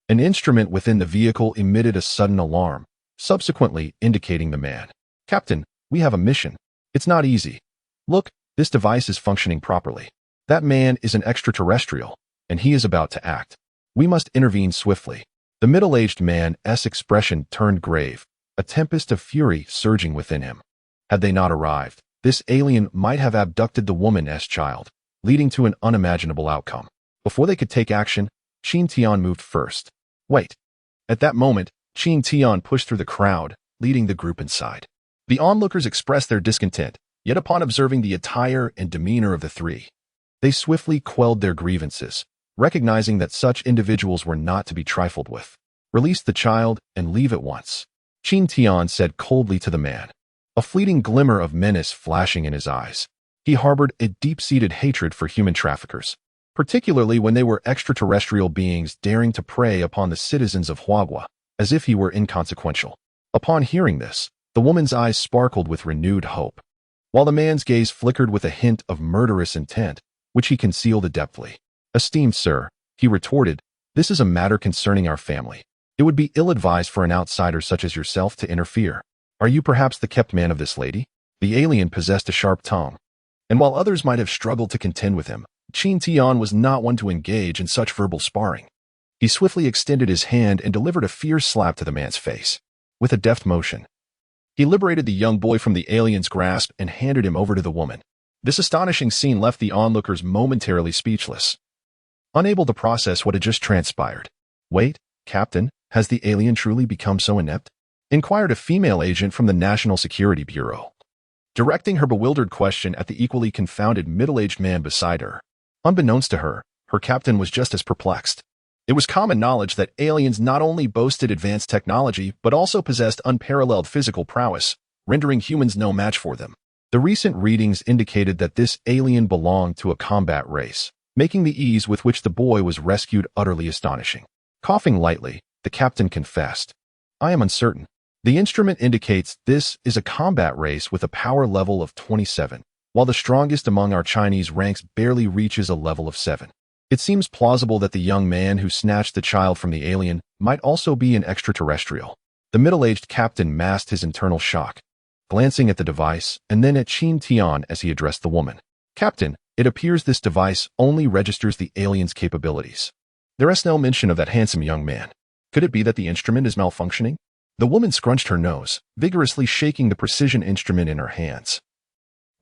an instrument within the vehicle emitted a sudden alarm, subsequently indicating the man. Captain, we have a mission. It's not easy. Look, this device is functioning properly. That man is an extraterrestrial, and he is about to act. We must intervene swiftly. The middle-aged man's expression turned grave, a tempest of fury surging within him. Had they not arrived, this alien might have abducted the woman's child, leading to an unimaginable outcome. Before they could take action, Qin Tian moved first. Wait. At that moment, Qin Tian pushed through the crowd, leading the group inside. The onlookers expressed their discontent, yet upon observing the attire and demeanor of the three, they swiftly quelled their grievances, recognizing that such individuals were not to be trifled with. Release the child and leave at once, Qin Tian said coldly to the man, a fleeting glimmer of menace flashing in his eyes. He harbored a deep-seated hatred for human traffickers, particularly when they were extraterrestrial beings daring to prey upon the citizens of Huagua, as if he were inconsequential. Upon hearing this, the woman's eyes sparkled with renewed hope, while the man's gaze flickered with a hint of murderous intent, which he concealed adeptly. Esteemed sir, he retorted, this is a matter concerning our family. It would be ill-advised for an outsider such as yourself to interfere. Are you perhaps the kept man of this lady? The alien possessed a sharp tongue, and while others might have struggled to contend with him, Qin Tian was not one to engage in such verbal sparring. He swiftly extended his hand and delivered a fierce slap to the man's face. With a deft motion, he liberated the young boy from the alien's grasp and handed him over to the woman. This astonishing scene left the onlookers momentarily speechless, unable to process what had just transpired. Wait, Captain, has the alien truly become so inept? Inquired a female agent from the National Security Bureau, directing her bewildered question at the equally confounded middle-aged man beside her. Unbeknownst to her, her captain was just as perplexed. It was common knowledge that aliens not only boasted advanced technology but also possessed unparalleled physical prowess, rendering humans no match for them. The recent readings indicated that this alien belonged to a combat race, making the ease with which the boy was rescued utterly astonishing. Coughing lightly, the captain confessed, "I am uncertain. The instrument indicates this is a combat race with a power level of 27, while the strongest among our Chinese ranks barely reaches a level of 7. It seems plausible that the young man who snatched the child from the alien might also be an extraterrestrial." The middle-aged captain masked his internal shock, glancing at the device and then at Qin Tian as he addressed the woman. "Captain, it appears this device only registers the alien's capabilities. There is no mention of that handsome young man. Could it be that the instrument is malfunctioning?" The woman scrunched her nose, vigorously shaking the precision instrument in her hands.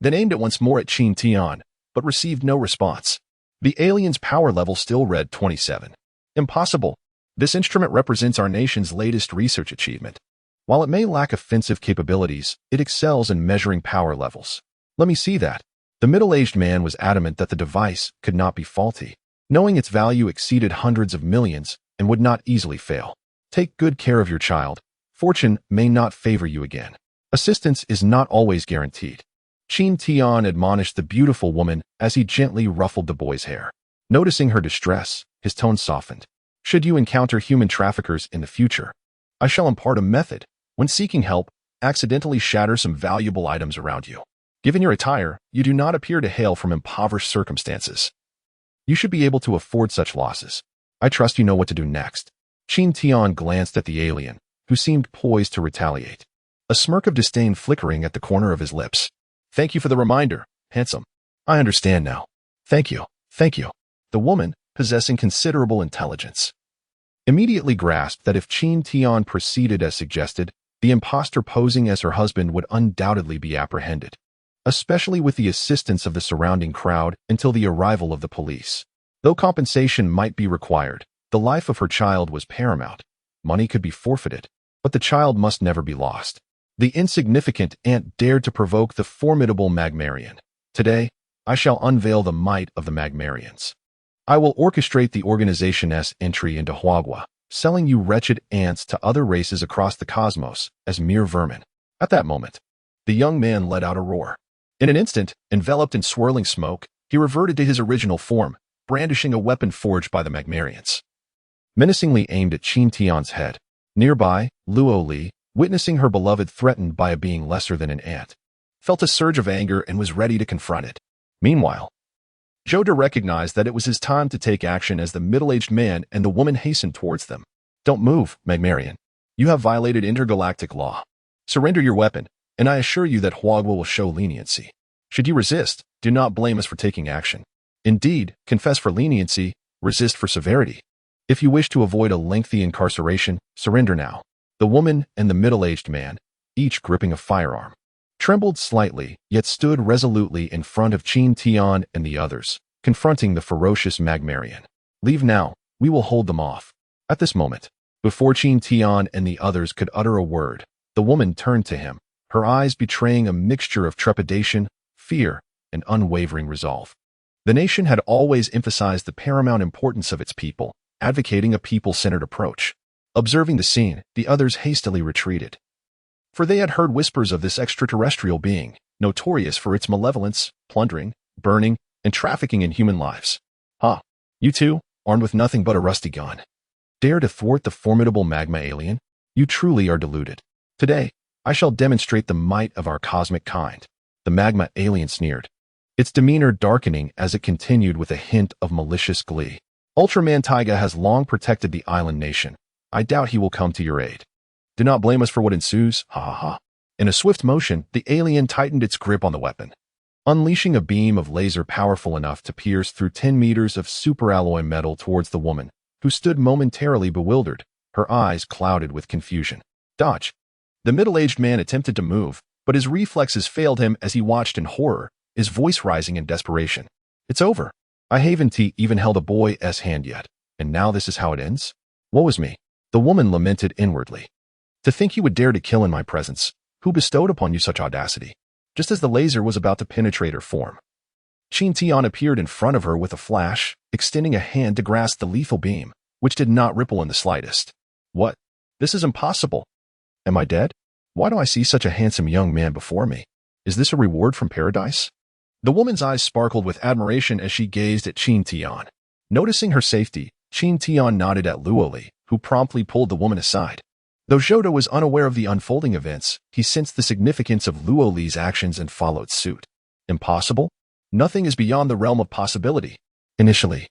Then aimed it once more at Qin Tian, but received no response. The alien's power level still read 27. "Impossible. This instrument represents our nation's latest research achievement. While it may lack offensive capabilities, it excels in measuring power levels. Let me see that." The middle-aged man was adamant that the device could not be faulty, knowing its value exceeded hundreds of millions and would not easily fail. "Take good care of your child. Fortune may not favor you again. Assistance is not always guaranteed." Qin Tian admonished the beautiful woman as he gently ruffled the boy's hair. Noticing her distress, his tone softened. "Should you encounter human traffickers in the future, I shall impart a method. When seeking help, accidentally shatter some valuable items around you. Given your attire, you do not appear to hail from impoverished circumstances. You should be able to afford such losses. I trust you know what to do next." Qin Tian glanced at the alien, who seemed poised to retaliate, a smirk of disdain flickering at the corner of his lips. "Thank you for the reminder, handsome. I understand now. Thank you, thank you." The woman, possessing considerable intelligence, immediately grasped that if Qin Tian proceeded as suggested, the impostor posing as her husband would undoubtedly be apprehended, especially with the assistance of the surrounding crowd until the arrival of the police. Though compensation might be required, the life of her child was paramount. Money could be forfeited, but the child must never be lost. The insignificant ant dared to provoke the formidable Magmarian. "Today, I shall unveil the might of the Magmarians. I will orchestrate the organization's entry into Huagua, selling you wretched ants to other races across the cosmos as mere vermin." At that moment, the young man let out a roar. In an instant, enveloped in swirling smoke, he reverted to his original form, brandishing a weapon forged by the Magmarians. Menacingly aimed at Qin Tian's head. Nearby, Luo Li, witnessing her beloved threatened by a being lesser than an ant, felt a surge of anger and was ready to confront it. Meanwhile, Zhou recognized that it was his time to take action as the middle-aged man and the woman hastened towards them. "Don't move, Magmarian. You have violated intergalactic law. Surrender your weapon, and I assure you that Huagua will show leniency. Should you resist, do not blame us for taking action. Indeed, confess for leniency, resist for severity. If you wish to avoid a lengthy incarceration, surrender now." The woman and the middle-aged man, each gripping a firearm, trembled slightly, yet stood resolutely in front of Qin Tian and the others, confronting the ferocious Magmarian. "Leave now, we will hold them off." At this moment, before Qin Tian and the others could utter a word, the woman turned to him, her eyes betraying a mixture of trepidation, fear, and unwavering resolve. The nation had always emphasized the paramount importance of its people, advocating a people-centered approach. Observing the scene, the others hastily retreated, for they had heard whispers of this extraterrestrial being, notorious for its malevolence, plundering, burning, and trafficking in human lives. "Ha! You two, armed with nothing but a rusty gun, dare to thwart the formidable magma alien? You truly are deluded. Today, I shall demonstrate the might of our cosmic kind." The magma alien sneered, its demeanor darkening as it continued with a hint of malicious glee. "Ultraman Tiga has long protected the island nation. I doubt he will come to your aid. Do not blame us for what ensues, ha ha ha." In a swift motion, the alien tightened its grip on the weapon, unleashing a beam of laser powerful enough to pierce through 10 meters of superalloy metal towards the woman, who stood momentarily bewildered, her eyes clouded with confusion. "Dodge." The middle-aged man attempted to move, but his reflexes failed him as he watched in horror, his voice rising in desperation. "It's over. I haven't even held a boy's hand yet, and now this is how it ends? Woe is me." The woman lamented inwardly. "To think you would dare to kill in my presence. Who bestowed upon you such audacity?" Just as the laser was about to penetrate her form, Qin Tian appeared in front of her with a flash, extending a hand to grasp the lethal beam. which did not ripple in the slightest. What? This is impossible. Am I dead? Why do I see such a handsome young man before me? Is this a reward from paradise? The woman's eyes sparkled with admiration as she gazed at Qin Tian. Noticing her safety, Qin Tian nodded at Luoli, who promptly pulled the woman aside. Though Zhoda was unaware of the unfolding events, he sensed the significance of Luoli's actions and followed suit. Impossible? Nothing is beyond the realm of possibility. Initially,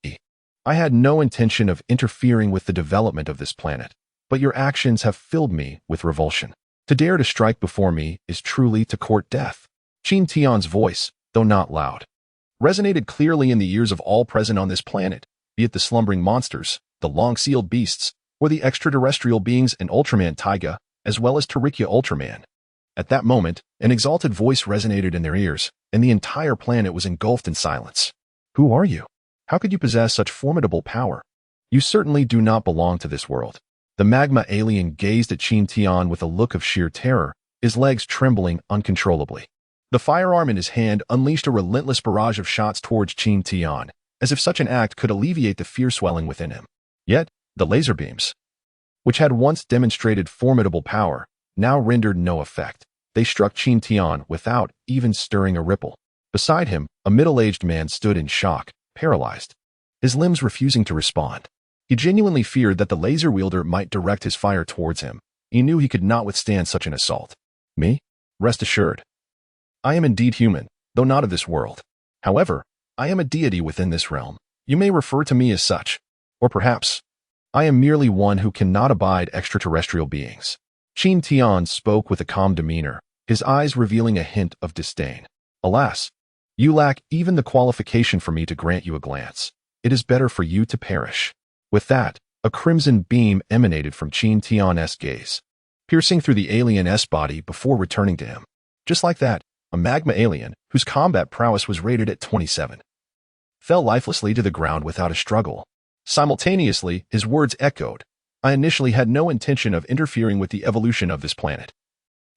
I had no intention of interfering with the development of this planet, but your actions have filled me with revulsion. To dare to strike before me is truly to court death. Qin Tian's voice, though not loud, resonated clearly in the ears of all present on this planet, be it the slumbering monsters, the long-sealed beasts, or the extraterrestrial beings in Ultraman Tiga, as well as Tarikia Ultraman. At that moment, an exalted voice resonated in their ears, and the entire planet was engulfed in silence. Who are you? How could you possess such formidable power? You certainly do not belong to this world. The magma alien gazed at Qin Tian with a look of sheer terror, his legs trembling uncontrollably. The firearm in his hand unleashed a relentless barrage of shots towards Qin Tian, as if such an act could alleviate the fear swelling within him. Yet, the laser beams, which had once demonstrated formidable power, now rendered no effect. They struck Qin Tian without even stirring a ripple. Beside him, a middle-aged man stood in shock, paralyzed, his limbs refusing to respond. He genuinely feared that the laser wielder might direct his fire towards him. He knew he could not withstand such an assault. Me? Rest assured. I am indeed human, though not of this world. However, I am a deity within this realm. You may refer to me as such. Or perhaps, I am merely one who cannot abide extraterrestrial beings. Qin Tian spoke with a calm demeanor, his eyes revealing a hint of disdain. Alas, you lack even the qualification for me to grant you a glance. It is better for you to perish. With that, a crimson beam emanated from Qin Tian's gaze, piercing through the alien's body before returning to him. Just like that, a magma alien, whose combat prowess was rated at 27, fell lifelessly to the ground without a struggle. Simultaneously, his words echoed. I initially had no intention of interfering with the evolution of this planet.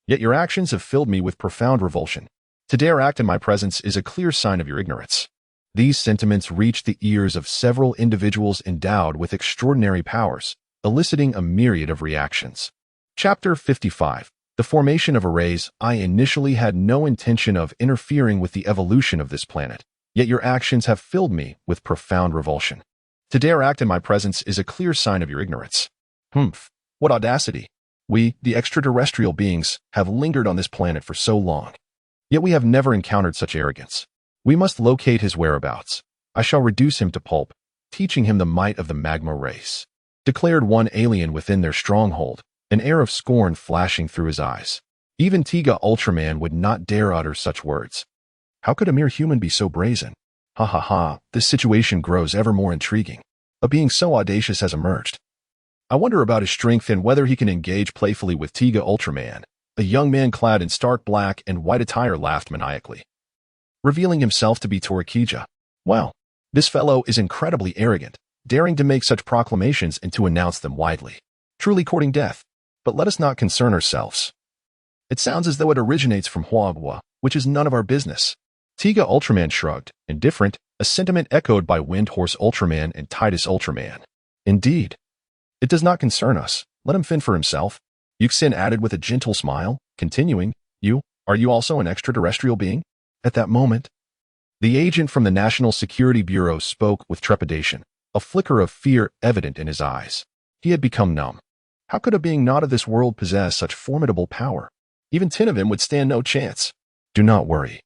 Yet your actions have filled me with profound revulsion. To dare act in my presence is a clear sign of your ignorance. These sentiments reached the ears of several individuals endowed with extraordinary powers, eliciting a myriad of reactions. Chapter 55. The formation of arrays. I initially had no intention of interfering with the evolution of this planet, yet your actions have filled me with profound revulsion. To dare act in my presence is a clear sign of your ignorance. Humph, what audacity. We, the extraterrestrial beings, have lingered on this planet for so long. Yet we have never encountered such arrogance. We must locate his whereabouts. I shall reduce him to pulp, teaching him the might of the magma race, declared one alien within their stronghold, an air of scorn flashing through his eyes. Even Tiga Ultraman would not dare utter such words. How could a mere human be so brazen? Ha ha ha, this situation grows ever more intriguing. A being so audacious has emerged. I wonder about his strength and whether he can engage playfully with Tiga Ultraman. A young man clad in stark black and white attire laughed maniacally, revealing himself to be Torikija. Well, this fellow is incredibly arrogant, daring to make such proclamations and to announce them widely. Truly courting death. But let us not concern ourselves. It sounds as though it originates from Huagua, which is none of our business. Tiga Ultraman shrugged, indifferent, a sentiment echoed by Windhorse Ultraman and Titus Ultraman. Indeed. It does not concern us. Let him fend for himself. Yuxin added with a gentle smile, continuing, are you also an extraterrestrial being? At that moment, the agent from the National Security Bureau spoke with trepidation, a flicker of fear evident in his eyes. He had become numb. How could a being not of this world possess such formidable power? Even 10 of him would stand no chance. Do not worry.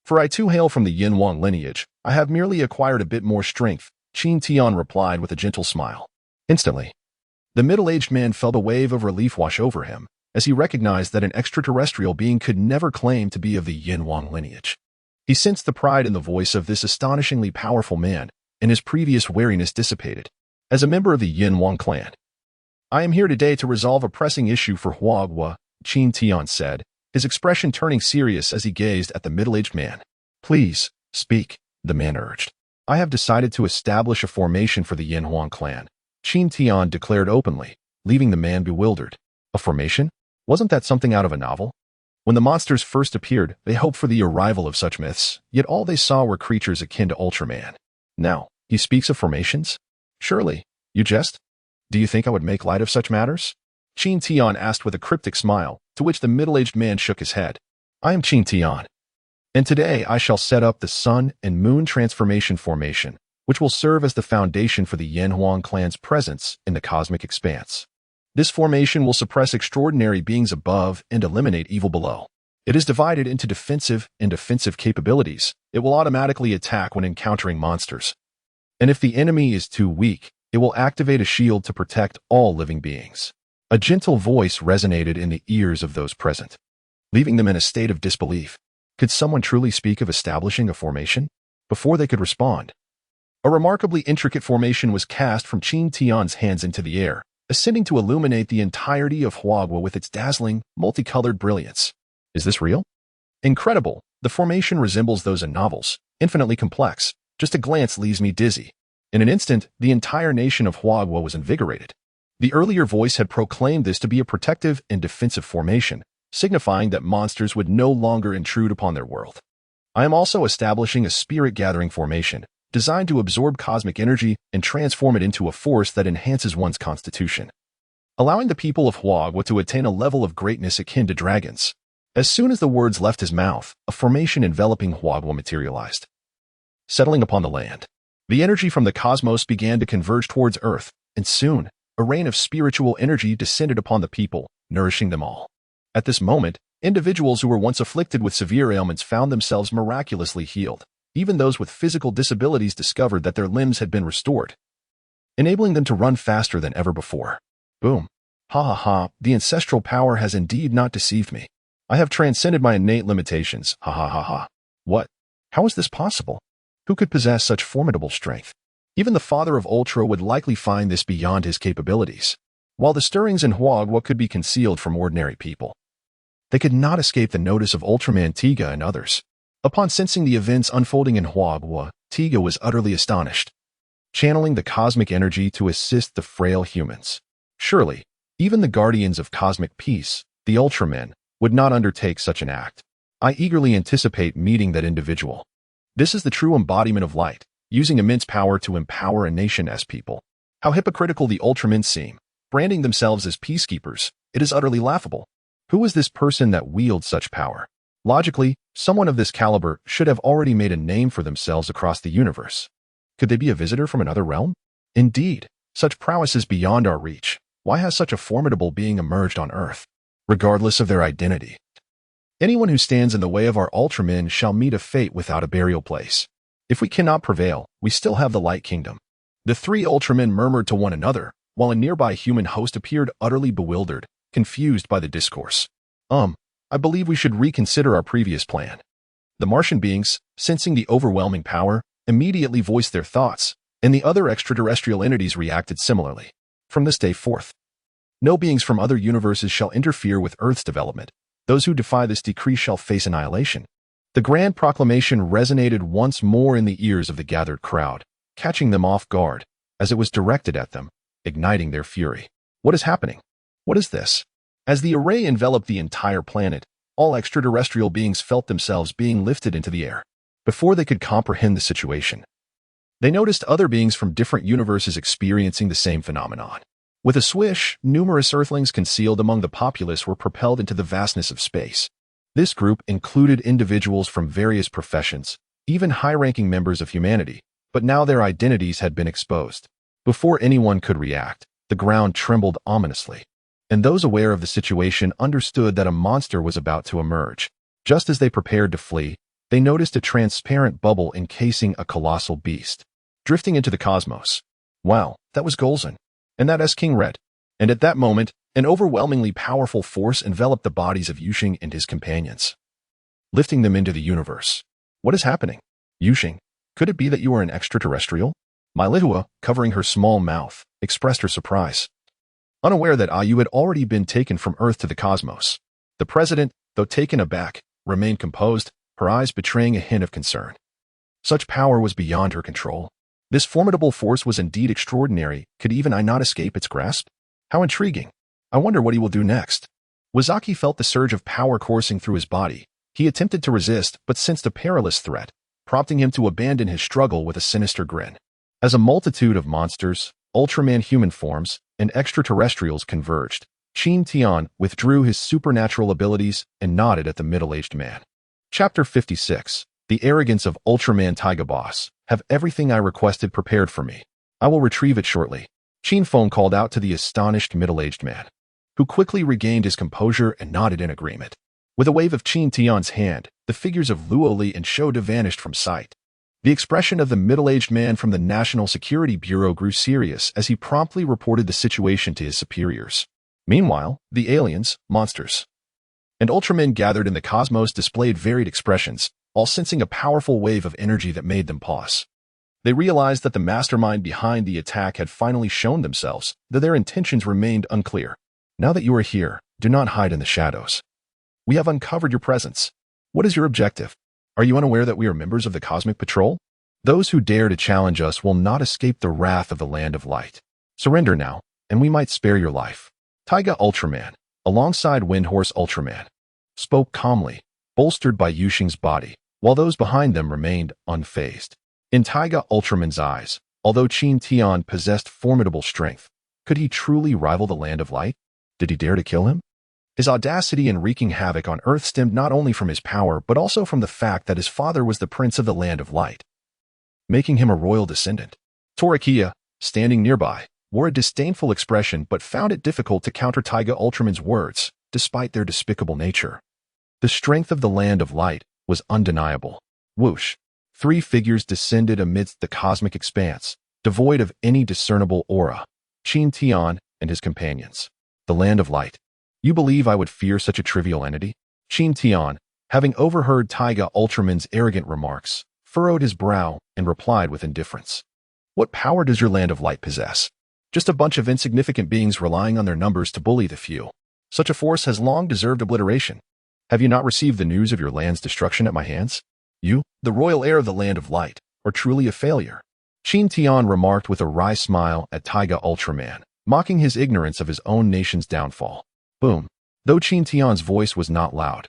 For I too hail from the Yin Wang lineage. I have merely acquired a bit more strength, Qin Tian replied with a gentle smile. Instantly, the middle-aged man felt a wave of relief wash over him, as he recognized that an extraterrestrial being could never claim to be of the Yin Wang lineage. He sensed the pride in the voice of this astonishingly powerful man, and his previous wariness dissipated. As a member of the Yin Wang clan, I am here today to resolve a pressing issue for Huagua, Qin Tian said, his expression turning serious as he gazed at the middle-aged man. Please, speak, the man urged. I have decided to establish a formation for the Yin Huang clan, Qin Tian declared openly, leaving the man bewildered. A formation? Wasn't that something out of a novel? When the monsters first appeared, they hoped for the arrival of such myths, yet all they saw were creatures akin to Ultraman. Now, he speaks of formations? Surely, You jest? Do you think I would make light of such matters? Qin Tian asked with a cryptic smile, to which the middle-aged man shook his head. I am Qin Tian, and today I shall set up the Sun and Moon Transformation Formation, which will serve as the foundation for the Yanhuang clan's presence in the cosmic expanse. This formation will suppress extraordinary beings above and eliminate evil below. It is divided into defensive and offensive capabilities. It will automatically attack when encountering monsters. And if the enemy is too weak, it will activate a shield to protect all living beings. A gentle voice resonated in the ears of those present, leaving them in a state of disbelief. Could someone truly speak of establishing a formation? Before they could respond, a remarkably intricate formation was cast from Qin Tian's hands into the air, ascending to illuminate the entirety of Huagua with its dazzling, multicolored brilliance. Is this real? Incredible. The formation resembles those in novels, infinitely complex. Just a glance leaves me dizzy. In an instant, the entire nation of Huagua was invigorated. The earlier voice had proclaimed this to be a protective and defensive formation, signifying that monsters would no longer intrude upon their world. I am also establishing a spirit-gathering formation, designed to absorb cosmic energy and transform it into a force that enhances one's constitution, allowing the people of Huagua to attain a level of greatness akin to dragons. As soon as the words left his mouth, a formation enveloping Huagua materialized. Settling upon the land, the energy from the cosmos began to converge towards Earth, and soon, a rain of spiritual energy descended upon the people, nourishing them all. At this moment, individuals who were once afflicted with severe ailments found themselves miraculously healed. Even those with physical disabilities discovered that their limbs had been restored, enabling them to run faster than ever before. Boom. Ha ha ha, the ancestral power has indeed not deceived me. I have transcended my innate limitations. Ha ha ha ha. What? How is this possible? Who could possess such formidable strength? Even the father of Ultra would likely find this beyond his capabilities. While the stirrings in Huagua could be concealed from ordinary people, they could not escape the notice of Ultraman Tiga and others. Upon sensing the events unfolding in Huagua, Tiga was utterly astonished, channeling the cosmic energy to assist the frail humans. Surely, even the guardians of cosmic peace, the Ultramen, would not undertake such an act. I eagerly anticipate meeting that individual. This is the true embodiment of light, using immense power to empower a nation as people. How hypocritical the Ultramen seem, branding themselves as peacekeepers. It is utterly laughable. Who is this person that wields such power? Logically, someone of this caliber should have already made a name for themselves across the universe. Could they be a visitor from another realm? Indeed, such prowess is beyond our reach. Why has such a formidable being emerged on Earth? Regardless of their identity, anyone who stands in the way of our Ultramen shall meet a fate without a burial place. If we cannot prevail, we still have the Light Kingdom. The three Ultramen murmured to one another, while a nearby human host appeared utterly bewildered, confused by the discourse. I believe we should reconsider our previous plan. The Martian beings, sensing the overwhelming power, immediately voiced their thoughts, and the other extraterrestrial entities reacted similarly. From this day forth, no beings from other universes shall interfere with Earth's development. Those who defy this decree shall face annihilation. The grand proclamation resonated once more in the ears of the gathered crowd, catching them off guard, as it was directed at them, igniting their fury. What is happening? What is this? As the array enveloped the entire planet, all extraterrestrial beings felt themselves being lifted into the air. Before they could comprehend the situation, they noticed other beings from different universes experiencing the same phenomenon. With a swish, numerous Earthlings concealed among the populace were propelled into the vastness of space. This group included individuals from various professions, even high-ranking members of humanity, but now their identities had been exposed. Before anyone could react, the ground trembled ominously, and those aware of the situation understood that a monster was about to emerge. Just as they prepared to flee, they noticed a transparent bubble encasing a colossal beast, drifting into the cosmos. Wow, that was Golzon, and that S-King Red. And at that moment, an overwhelmingly powerful force enveloped the bodies of Yuxing and his companions, lifting them into the universe. What is happening? Yuxing, could it be that you are an extraterrestrial? Mylihua, covering her small mouth, expressed her surprise, unaware that Ayu had already been taken from Earth to the cosmos. The president, though taken aback, remained composed, her eyes betraying a hint of concern. Such power was beyond her control. This formidable force was indeed extraordinary. Could even I not escape its grasp? How intriguing. I wonder what he will do next. Wazaki felt the surge of power coursing through his body. He attempted to resist, but sensed a perilous threat, prompting him to abandon his struggle with a sinister grin. As a multitude of monsters, Ultraman human forms and extraterrestrials converged. Qin Tian withdrew his supernatural abilities and nodded at the middle-aged man. Chapter 56. The Arrogance of Ultraman Tiga Boss. Have everything I requested prepared for me. I will retrieve it shortly. Qin Feng called out to the astonished middle-aged man, who quickly regained his composure and nodded in agreement. With a wave of Qin Tian's hand, the figures of Luo Li and Showdown vanished from sight. The expression of the middle-aged man from the National Security Bureau grew serious as he promptly reported the situation to his superiors. Meanwhile, the aliens, monsters, and Ultramen gathered in the cosmos displayed varied expressions, all sensing a powerful wave of energy that made them pause. They realized that the mastermind behind the attack had finally shown themselves, though their intentions remained unclear. Now that you are here, do not hide in the shadows. We have uncovered your presence. What is your objective? Are you unaware that we are members of the Cosmic Patrol? Those who dare to challenge us will not escape the wrath of the Land of Light. Surrender now, and we might spare your life. Tiga Ultraman, alongside Windhorse Ultraman, spoke calmly, bolstered by Yuxing's body, while those behind them remained unfazed. In Tiga Ultraman's eyes, although Qin Tian possessed formidable strength, could he truly rival the Land of Light? Did he dare to kill him? His audacity in wreaking havoc on Earth stemmed not only from his power but also from the fact that his father was the Prince of the Land of Light, making him a royal descendant. Torquia, standing nearby, wore a disdainful expression but found it difficult to counter Tiga Ultraman's words, despite their despicable nature. The strength of the Land of Light was undeniable. Whoosh! 3 figures descended amidst the cosmic expanse, devoid of any discernible aura. Qin Tian and his companions. The Land of Light. You believe I would fear such a trivial entity? Qin Tian, having overheard Tiga Ultraman's arrogant remarks, furrowed his brow and replied with indifference. What power does your Land of Light possess? Just a bunch of insignificant beings relying on their numbers to bully the few. Such a force has long deserved obliteration. Have you not received the news of your land's destruction at my hands? You, the royal heir of the Land of Light, are truly a failure. Qin Tian remarked with a wry smile at Tiga Ultraman, mocking his ignorance of his own nation's downfall. Boom. Though Qin Tian's voice was not loud,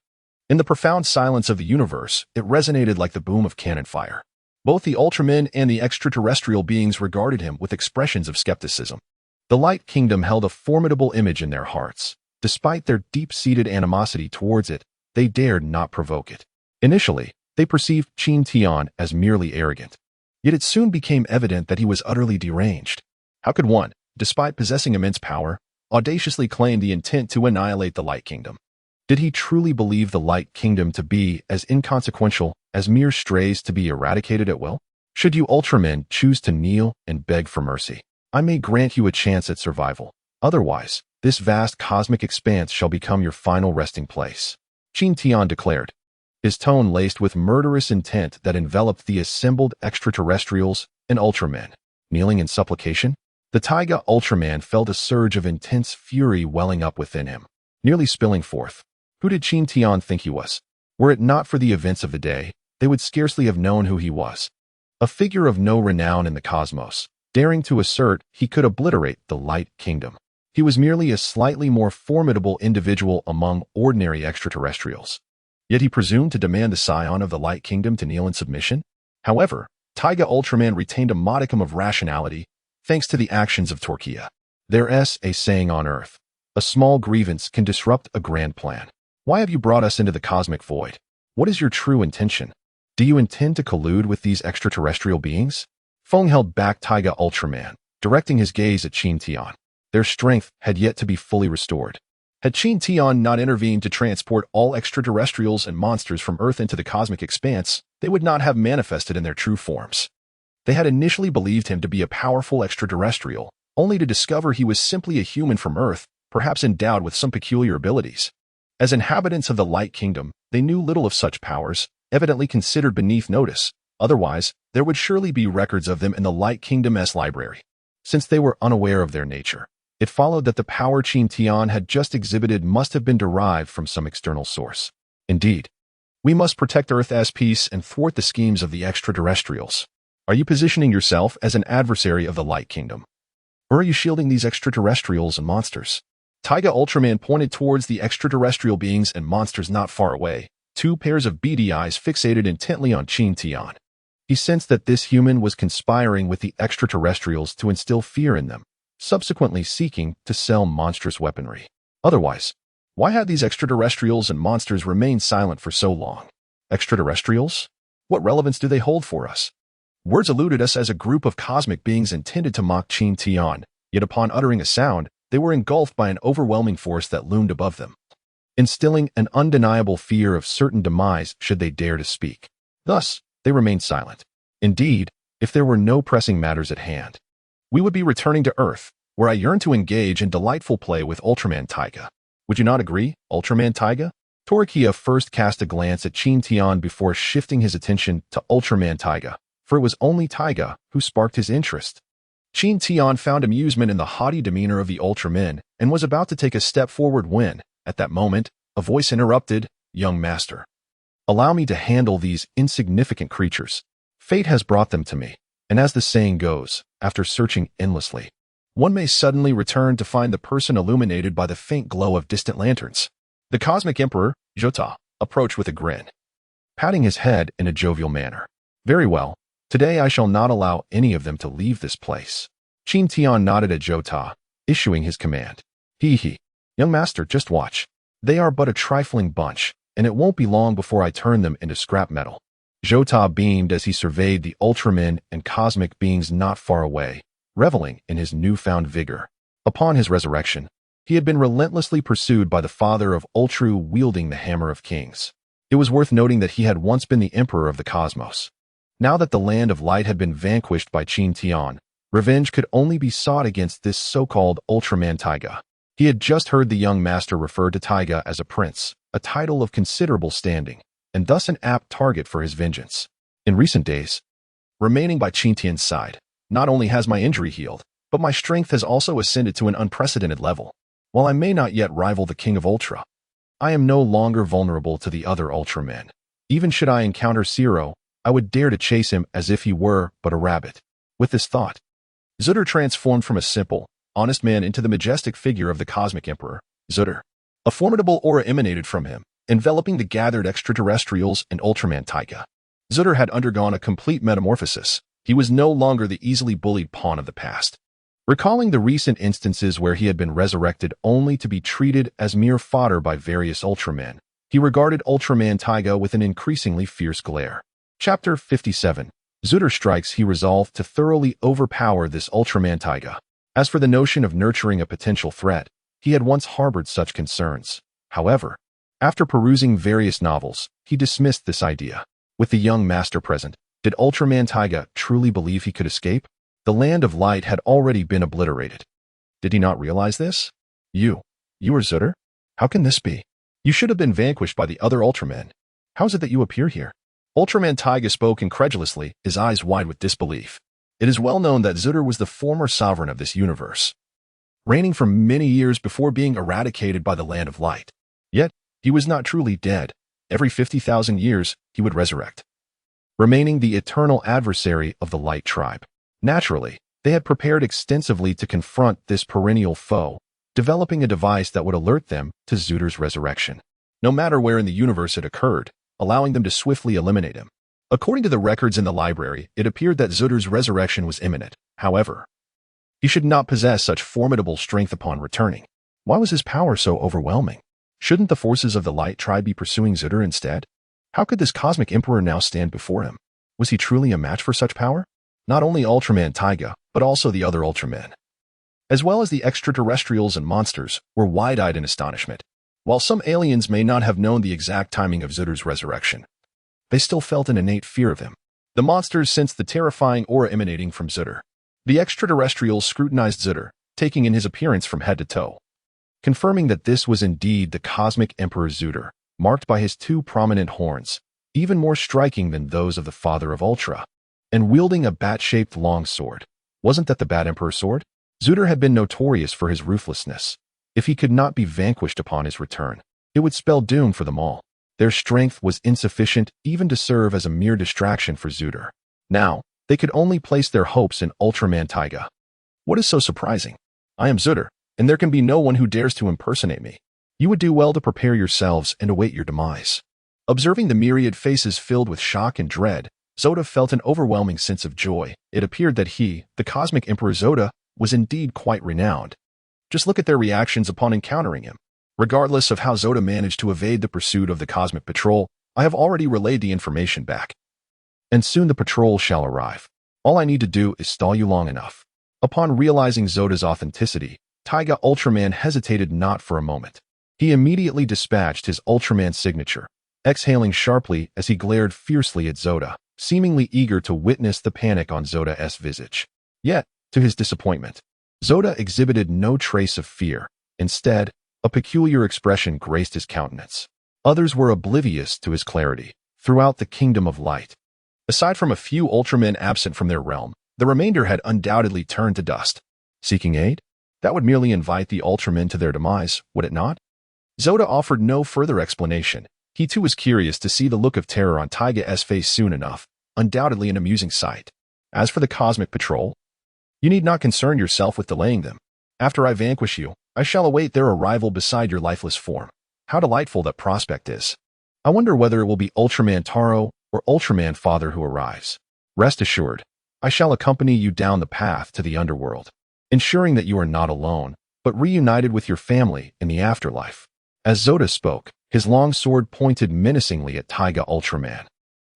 in the profound silence of the universe, it resonated like the boom of cannon fire. Both the Ultramen and the extraterrestrial beings regarded him with expressions of skepticism. The Light Kingdom held a formidable image in their hearts. Despite their deep-seated animosity towards it, they dared not provoke it. Initially, they perceived Qin Tian as merely arrogant. Yet it soon became evident that he was utterly deranged. How could one, despite possessing immense power, audaciously claim the intent to annihilate the Light Kingdom? Did he truly believe the Light Kingdom to be as inconsequential as mere strays to be eradicated at will? Should you Ultramen choose to kneel and beg for mercy, I may grant you a chance at survival. Otherwise, this vast cosmic expanse shall become your final resting place. Qin Tian declared, his tone laced with murderous intent that enveloped the assembled extraterrestrials and Ultramen. Kneeling in supplication? The Tiga Ultraman felt a surge of intense fury welling up within him, nearly spilling forth. Who did Qin Tian think he was? Were it not for the events of the day, they would scarcely have known who he was. A figure of no renown in the cosmos, daring to assert he could obliterate the Light Kingdom. He was merely a slightly more formidable individual among ordinary extraterrestrials. Yet he presumed to demand the scion of the Light Kingdom to kneel in submission? However, Tiga Ultraman retained a modicum of rationality thanks to the actions of Torquia. There's a saying on Earth, a small grievance can disrupt a grand plan. Why have you brought us into the cosmic void? What is your true intention? Do you intend to collude with these extraterrestrial beings? Feng held back Tiga Ultraman, directing his gaze at Qin Tian. Their strength had yet to be fully restored. Had Qin Tian not intervened to transport all extraterrestrials and monsters from Earth into the cosmic expanse, they would not have manifested in their true forms. They had initially believed him to be a powerful extraterrestrial, only to discover he was simply a human from Earth, perhaps endowed with some peculiar abilities. As inhabitants of the Light Kingdom, they knew little of such powers, evidently considered beneath notice. Otherwise, there would surely be records of them in the Light Kingdom's library. Since they were unaware of their nature, it followed that the power Qin Tian had just exhibited must have been derived from some external source. Indeed, we must protect Earth's peace and thwart the schemes of the extraterrestrials. Are you positioning yourself as an adversary of the Light Kingdom? Or are you shielding these extraterrestrials and monsters? Tiga Ultraman pointed towards the extraterrestrial beings and monsters not far away, 2 pairs of beady eyes fixated intently on Qin Tian. He sensed that this human was conspiring with the extraterrestrials to instill fear in them, subsequently seeking to sell monstrous weaponry. Otherwise, why had these extraterrestrials and monsters remained silent for so long? Extraterrestrials? What relevance do they hold for us? Words eluded us as a group of cosmic beings intended to mock Qin Tian, yet upon uttering a sound, they were engulfed by an overwhelming force that loomed above them, instilling an undeniable fear of certain demise should they dare to speak. Thus, they remained silent. Indeed, if there were no pressing matters at hand, we would be returning to Earth, where I yearn to engage in delightful play with Ultraman Tiga. Would you not agree, Ultraman Tiga? Torquia first cast a glance at Qin Tian before shifting his attention to Ultraman Tiga, for it was only Tiga who sparked his interest. Qin Tian found amusement in the haughty demeanor of the Ultraman and was about to take a step forward when, at that moment, a voice interrupted, "Young master, allow me to handle these insignificant creatures. Fate has brought them to me, and as the saying goes, after searching endlessly, one may suddenly return to find the person illuminated by the faint glow of distant lanterns." The Cosmic Emperor, Jota, approached with a grin, patting his head in a jovial manner. "Very well. Today I shall not allow any of them to leave this place." Qin Tian nodded at Jota, issuing his command. He. "Young master, just watch. They are but a trifling bunch, and it won't be long before I turn them into scrap metal." Jota beamed as he surveyed the Ultramen and cosmic beings not far away, reveling in his newfound vigor. Upon his resurrection, he had been relentlessly pursued by the father of Ultru wielding the Hammer of Kings. It was worth noting that he had once been the emperor of the cosmos. Now that the Land of Light had been vanquished by Qin Tian, revenge could only be sought against this so-called Ultraman Tiga. He had just heard the young master refer to Tiga as a prince, a title of considerable standing, and thus an apt target for his vengeance. In recent days, remaining by Qin Tian's side, not only has my injury healed, but my strength has also ascended to an unprecedented level. While I may not yet rival the King of Ultra, I am no longer vulnerable to the other Ultramen. Even should I encounter Zero, I would dare to chase him as if he were but a rabbit. With this thought, Zutter transformed from a simple, honest man into the majestic figure of the Cosmic Emperor, Zutter. A formidable aura emanated from him, enveloping the gathered extraterrestrials and Ultraman Tiga. Zutter had undergone a complete metamorphosis. He was no longer the easily bullied pawn of the past. Recalling the recent instances where he had been resurrected only to be treated as mere fodder by various Ultramen, he regarded Ultraman Tiga with an increasingly fierce glare. Chapter 57. Zutter strikes. He resolved to thoroughly overpower this Ultraman Tiga. As for the notion of nurturing a potential threat, he had once harbored such concerns. However, after perusing various novels, he dismissed this idea. With the young master present, did Ultraman Tiga truly believe he could escape? The Land of Light had already been obliterated. Did he not realize this? You are Zutter? How can this be? You should have been vanquished by the other Ultramen. How is it that you appear here? Ultraman Tiga spoke incredulously, his eyes wide with disbelief. It is well known that Zutter was the former sovereign of this universe, reigning for many years before being eradicated by the Land of Light. Yet, he was not truly dead. Every 50,000 years, he would resurrect, remaining the eternal adversary of the Light tribe. Naturally, they had prepared extensively to confront this perennial foe, developing a device that would alert them to Zutter's resurrection, no matter where in the universe it occurred, allowing them to swiftly eliminate him. According to the records in the library, it appeared that Zutter's resurrection was imminent. However, he should not possess such formidable strength upon returning. Why was his power so overwhelming? Shouldn't the forces of the Light tribe be pursuing Zutter instead? How could this Cosmic Emperor now stand before him? Was he truly a match for such power? Not only Ultraman Tiga, but also the other Ultramen, as well as the extraterrestrials and monsters, were wide-eyed in astonishment. While some aliens may not have known the exact timing of Zutter's resurrection, they still felt an innate fear of him. The monsters sensed the terrifying aura emanating from Zutter. The extraterrestrials scrutinized Zutter, taking in his appearance from head to toe, confirming that this was indeed the Cosmic Emperor Zutter, marked by his two prominent horns, even more striking than those of the Father of Ultra, and wielding a bat-shaped long sword. Wasn't that the Bat Emperor's sword? Zutter had been notorious for his ruthlessness. If he could not be vanquished upon his return, it would spell doom for them all. Their strength was insufficient even to serve as a mere distraction for Zutter. Now, they could only place their hopes in Ultraman Tiga. What is so surprising? I am Zutter, and there can be no one who dares to impersonate me. You would do well to prepare yourselves and await your demise. Observing the myriad faces filled with shock and dread, Zoda felt an overwhelming sense of joy. It appeared that he, the Cosmic Emperor Zoda, was indeed quite renowned. Just look at their reactions upon encountering him. Regardless of how Zoda managed to evade the pursuit of the Cosmic Patrol, I have already relayed the information back. And soon the patrol shall arrive. All I need to do is stall you long enough. Upon realizing Zoda's authenticity, Tiga Ultraman hesitated not for a moment. He immediately dispatched his Ultraman signature, exhaling sharply as he glared fiercely at Zoda, seemingly eager to witness the panic on Zoda's visage. Yet, to his disappointment, Zoda exhibited no trace of fear. Instead, a peculiar expression graced his countenance. Others were oblivious to his clarity throughout the Kingdom of Light. Aside from a few Ultramen absent from their realm, the remainder had undoubtedly turned to dust. Seeking aid? That would merely invite the Ultramen to their demise, would it not? Zoda offered no further explanation. He too was curious to see the look of terror on Tiga's face soon enough, undoubtedly an amusing sight. As for the Cosmic Patrol, you need not concern yourself with delaying them. After I vanquish you, I shall await their arrival beside your lifeless form. How delightful that prospect is. I wonder whether it will be Ultraman Taro or Ultraman Father who arrives. Rest assured, I shall accompany you down the path to the underworld, ensuring that you are not alone, but reunited with your family in the afterlife. As Zoda spoke, his long sword pointed menacingly at Tiga Ultraman.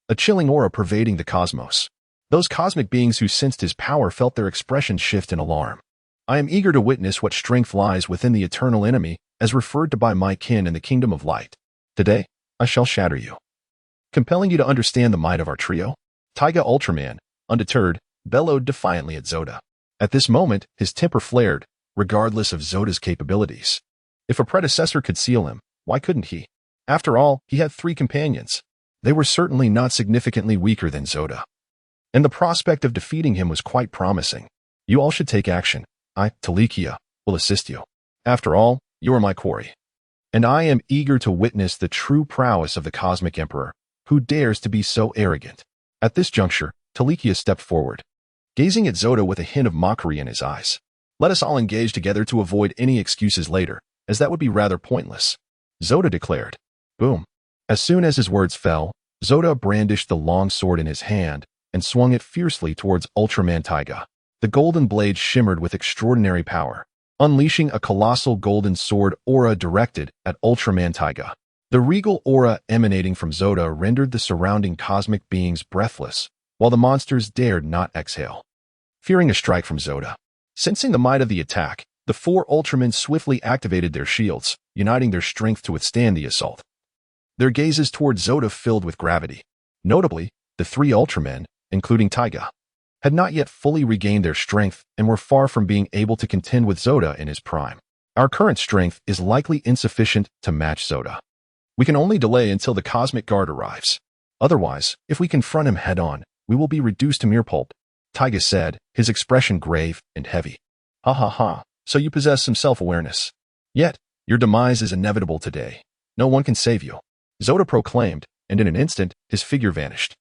A chilling aura pervading the cosmos. Those cosmic beings who sensed his power felt their expressions shift in alarm. I am eager to witness what strength lies within the eternal enemy, as referred to by my kin in the Kingdom of Light. Today, I shall shatter you, compelling you to understand the might of our trio. Tiga Ultraman, undeterred, bellowed defiantly at Zoda. At this moment, his temper flared, regardless of Zoda's capabilities. If a predecessor could seal him, why couldn't he? After all, he had 3 companions. They were certainly not significantly weaker than Zoda. And the prospect of defeating him was quite promising. You all should take action. I, Talikia, will assist you. After all, you are my quarry. And I am eager to witness the true prowess of the Cosmic Emperor, who dares to be so arrogant. At this juncture, Talikia stepped forward, gazing at Zoda with a hint of mockery in his eyes. Let us all engage together to avoid any excuses later, as that would be rather pointless. Zoda declared. Boom. As soon as his words fell, Zoda brandished the long sword in his hand and swung it fiercely towards Ultraman Tiga. The golden blade shimmered with extraordinary power, unleashing a colossal golden sword aura directed at Ultraman Tiga. The regal aura emanating from Zoda rendered the surrounding cosmic beings breathless, while the monsters dared not exhale, fearing a strike from Zoda. Sensing the might of the attack, the 4 Ultramen swiftly activated their shields, uniting their strength to withstand the assault. Their gazes toward Zoda filled with gravity. Notably, the 3 Ultramen, including Tiga, had not yet fully regained their strength and were far from being able to contend with Zoda in his prime. Our current strength is likely insufficient to match Zoda. We can only delay until the Cosmic Guard arrives. Otherwise, if we confront him head-on, we will be reduced to mere pulp, Tiga said, his expression grave and heavy. Ha ha ha, so you possess some self-awareness. Yet, your demise is inevitable today. No one can save you, Zoda proclaimed, and in an instant, his figure vanished,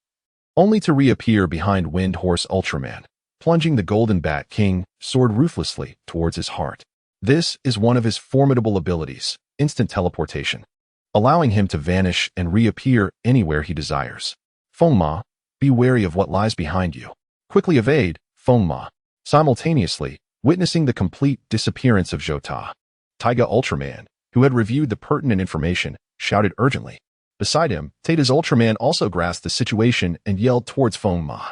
only to reappear behind Wind Horse Ultraman, plunging the Golden Bat King sword ruthlessly towards his heart. This is one of his formidable abilities, instant teleportation, allowing him to vanish and reappear anywhere he desires. Feng Ma, be wary of what lies behind you. Quickly evade, Feng Ma, simultaneously witnessing the complete disappearance of Jota. Tiga Ultraman, who had reviewed the pertinent information, shouted urgently. Beside him, Tata's Ultraman also grasped the situation and yelled towards Feng Ma.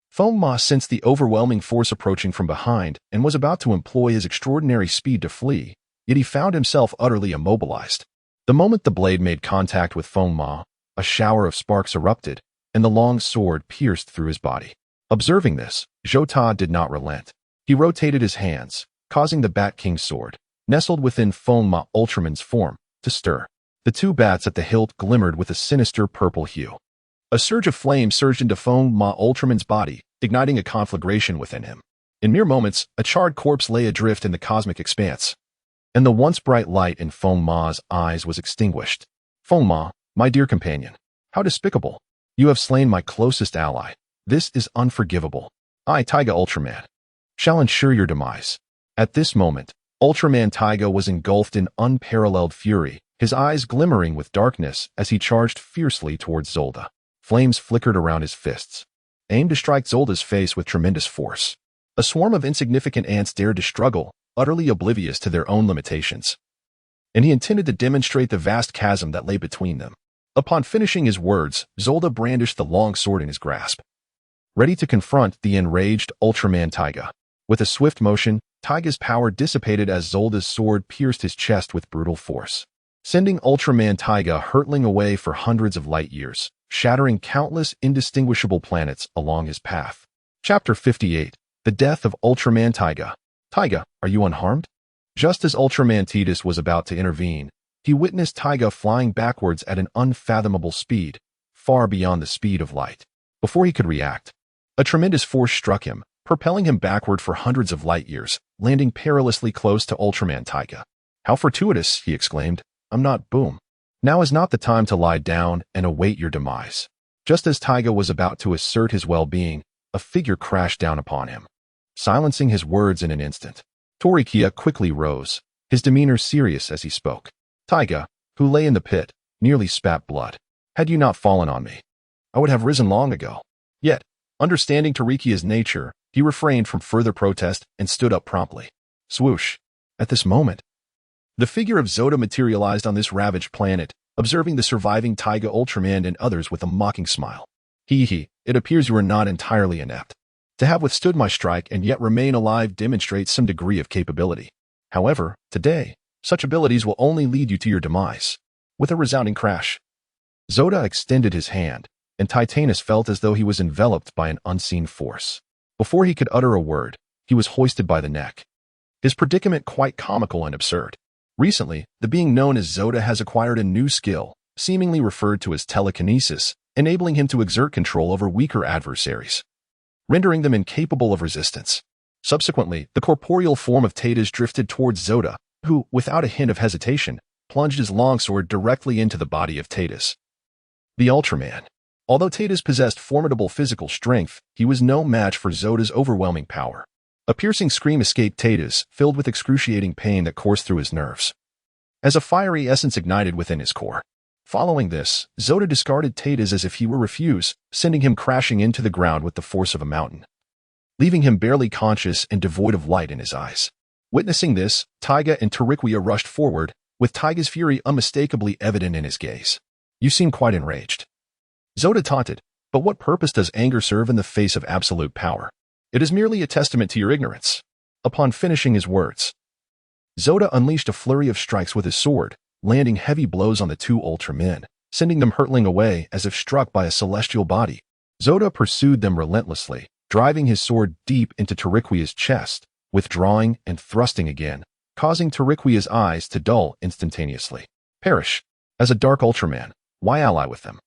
Feng Ma sensed the overwhelming force approaching from behind and was about to employ his extraordinary speed to flee, yet he found himself utterly immobilized. The moment the blade made contact with Feng Ma, a shower of sparks erupted, and the long sword pierced through his body. Observing this, Jota did not relent. He rotated his hands, causing the Bat King's sword, nestled within Feng Ma Ultraman's form, to stir. The 2 bats at the hilt glimmered with a sinister purple hue. A surge of flame surged into Feng Ma Ultraman's body, igniting a conflagration within him. In mere moments, a charred corpse lay adrift in the cosmic expanse, and the once bright light in Feng Ma's eyes was extinguished. Feng Ma, my dear companion, how despicable. You have slain my closest ally. This is unforgivable. I, Tiga Ultraman, shall ensure your demise. At this moment, Ultraman Tiga was engulfed in unparalleled fury, his eyes glimmering with darkness as he charged fiercely towards Zolda. Flames flickered around his fists, aimed to strike Zolda's face with tremendous force. A swarm of insignificant ants dared to struggle, utterly oblivious to their own limitations. And he intended to demonstrate the vast chasm that lay between them. Upon finishing his words, Zolda brandished the long sword in his grasp, ready to confront the enraged Ultraman Tiga. With a swift motion, Tiga's power dissipated as Zolda's sword pierced his chest with brutal force, sending Ultraman Tiga hurtling away for hundreds of light years, shattering countless indistinguishable planets along his path. Chapter 58. The Death of Ultraman Tiga. Tiga, are you unharmed? Just as Ultraman Titus was about to intervene, he witnessed Tiga flying backwards at an unfathomable speed, far beyond the speed of light. Before he could react, a tremendous force struck him, propelling him backward for hundreds of light years, landing perilously close to Ultraman Tiga. How fortuitous, he exclaimed. I'm not boom. Now is not the time to lie down and await your demise. Just as Tiga was about to assert his well-being, a figure crashed down upon him, silencing his words in an instant. Torikia quickly rose, his demeanor serious as he spoke. Tiga, who lay in the pit, nearly spat blood. Had you not fallen on me, I would have risen long ago. Yet, understanding Torikia's nature, he refrained from further protest and stood up promptly. Swoosh. At this moment, the figure of Zoda materialized on this ravaged planet, observing the surviving Tiga Ultraman and others with a mocking smile. Hee, it appears you are not entirely inept. To have withstood my strike and yet remain alive demonstrates some degree of capability. However, today, such abilities will only lead you to your demise. With a resounding crash, Zoda extended his hand, and Titanus felt as though he was enveloped by an unseen force. Before he could utter a word, he was hoisted by the neck. His predicament quite comical and absurd. Recently, the being known as Zoda has acquired a new skill, seemingly referred to as telekinesis, enabling him to exert control over weaker adversaries, rendering them incapable of resistance. Subsequently, the corporeal form of Titus drifted towards Zoda, who, without a hint of hesitation, plunged his longsword directly into the body of Titus. The Ultraman. Although Titus possessed formidable physical strength, he was no match for Zoda's overwhelming power. A piercing scream escaped Titus, filled with excruciating pain that coursed through his nerves, as a fiery essence ignited within his core. Following this, Zoda discarded Titus as if he were refuse, sending him crashing into the ground with the force of a mountain, leaving him barely conscious and devoid of light in his eyes. Witnessing this, Tiga and Torikia rushed forward, with Tiga's fury unmistakably evident in his gaze. You seem quite enraged. Zoda taunted, but what purpose does anger serve in the face of absolute power? It is merely a testament to your ignorance. Upon finishing his words, Zoda unleashed a flurry of strikes with his sword, landing heavy blows on the two Ultramen, sending them hurtling away as if struck by a celestial body. Zoda pursued them relentlessly, driving his sword deep into Torikia's chest, withdrawing and thrusting again, causing Torikia's eyes to dull instantaneously. Perish. As a Dark Ultraman, why ally with them?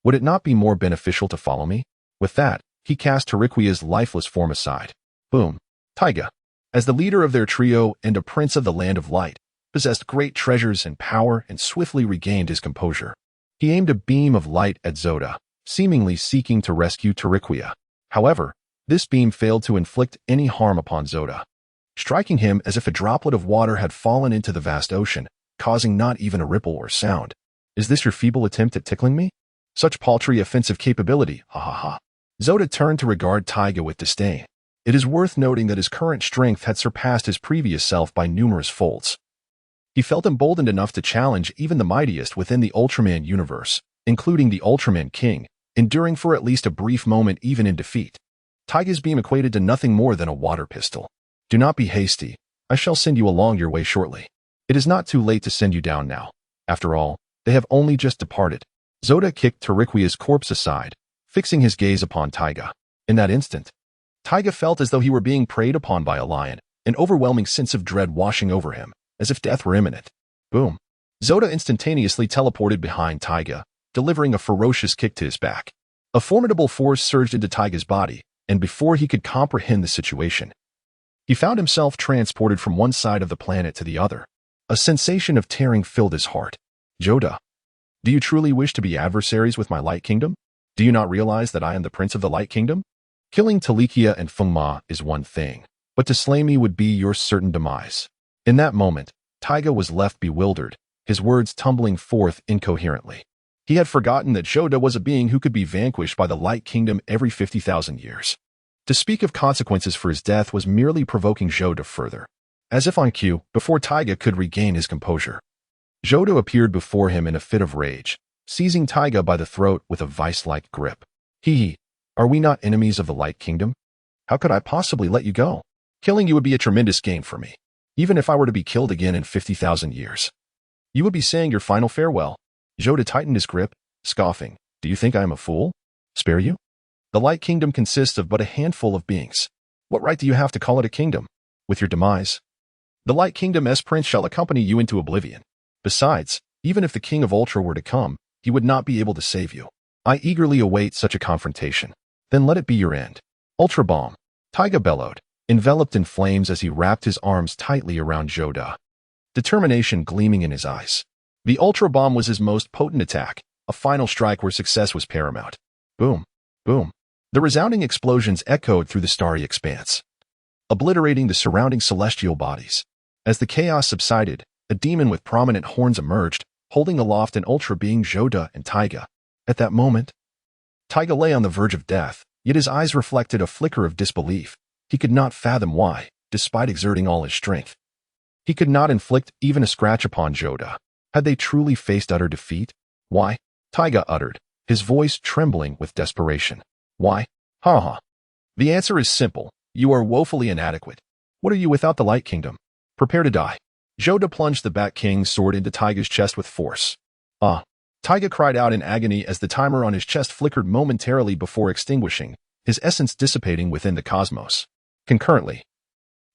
Would it not be more beneficial to follow me? With that, he cast Torikia's lifeless form aside. Boom. Tiga, as the leader of their trio and a prince of the Land of Light, possessed great treasures and power and swiftly regained his composure. He aimed a beam of light at Zoda, seemingly seeking to rescue Torikia. However, this beam failed to inflict any harm upon Zoda, striking him as if a droplet of water had fallen into the vast ocean, causing not even a ripple or sound. Is this your feeble attempt at tickling me? Such paltry offensive capability, ha ha ha. Zoda turned to regard Tiga with disdain. It is worth noting that his current strength had surpassed his previous self by numerous folds. He felt emboldened enough to challenge even the mightiest within the Ultraman universe, including the Ultraman King, enduring for at least a brief moment even in defeat. Tiga's beam equated to nothing more than a water pistol. Do not be hasty. I shall send you along your way shortly. It is not too late to send you down now. After all, they have only just departed. Zoda kicked Torikia's corpse aside, fixing his gaze upon Tiga. In that instant, Tiga felt as though he were being preyed upon by a lion, an overwhelming sense of dread washing over him, as if death were imminent. Boom. Zoda instantaneously teleported behind Tiga, delivering a ferocious kick to his back. A formidable force surged into Tiga's body, and before he could comprehend the situation, he found himself transported from one side of the planet to the other. A sensation of tearing filled his heart. Zoda, do you truly wish to be adversaries with my Light Kingdom? Do you not realize that I am the Prince of the Light Kingdom? Killing Talikia and Feng Ma is one thing, but to slay me would be your certain demise. In that moment, Tiga was left bewildered, his words tumbling forth incoherently. He had forgotten that Zhou was a being who could be vanquished by the Light Kingdom every 50,000 years. To speak of consequences for his death was merely provoking Zhou further. As if on cue, before Tiga could regain his composure, Zhou appeared before him in a fit of rage, seizing Tiga by the throat with a vice-like grip. Hee, are we not enemies of the Light Kingdom? How could I possibly let you go? Killing you would be a tremendous gain for me. Even if I were to be killed again in 50,000 years. You would be saying your final farewell. Zhou tightened his grip, scoffing. Do you think I am a fool? Spare you? The Light Kingdom consists of but a handful of beings. What right do you have to call it a kingdom? With your demise, the Light Kingdom's prince shall accompany you into oblivion. Besides, even if the King of Ultra were to come, he would not be able to save you. I eagerly await such a confrontation. Then let it be your end. Ultra Bomb. Tiga bellowed, enveloped in flames as he wrapped his arms tightly around Zhou, determination gleaming in his eyes. The Ultra Bomb was his most potent attack, a final strike where success was paramount. Boom, boom. The resounding explosions echoed through the starry expanse, obliterating the surrounding celestial bodies. As the chaos subsided, a demon with prominent horns emerged, holding aloft an ultra being Zhou and Tiga. At that moment, Tiga lay on the verge of death, yet his eyes reflected a flicker of disbelief. He could not fathom why, despite exerting all his strength, he could not inflict even a scratch upon Zhou. Had they truly faced utter defeat? Why? Tiga uttered, his voice trembling with desperation. Why? Ha ha. The answer is simple. You are woefully inadequate. What are you without the Light Kingdom? Prepare to die. Zhou plunged the Bat King's sword into Tiga's chest with force. Ah! Tiga cried out in agony as the timer on his chest flickered momentarily before extinguishing, his essence dissipating within the cosmos. Concurrently,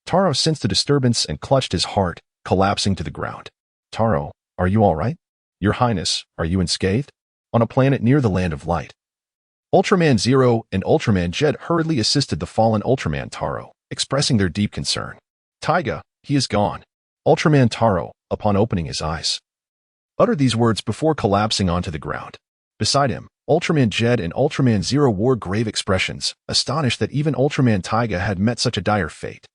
Taro sensed a disturbance and clutched his heart, collapsing to the ground. Taro, are you all right? Your Highness, are you unscathed? On a planet near the Land of Light. Ultraman Zero and Ultraman Jed hurriedly assisted the fallen Ultraman Taro, expressing their deep concern. Tiga, he is gone. Ultraman Taro, upon opening his eyes, uttered these words before collapsing onto the ground. Beside him, Ultraman Jed and Ultraman Zero wore grave expressions, astonished that even Ultraman Tiga had met such a dire fate.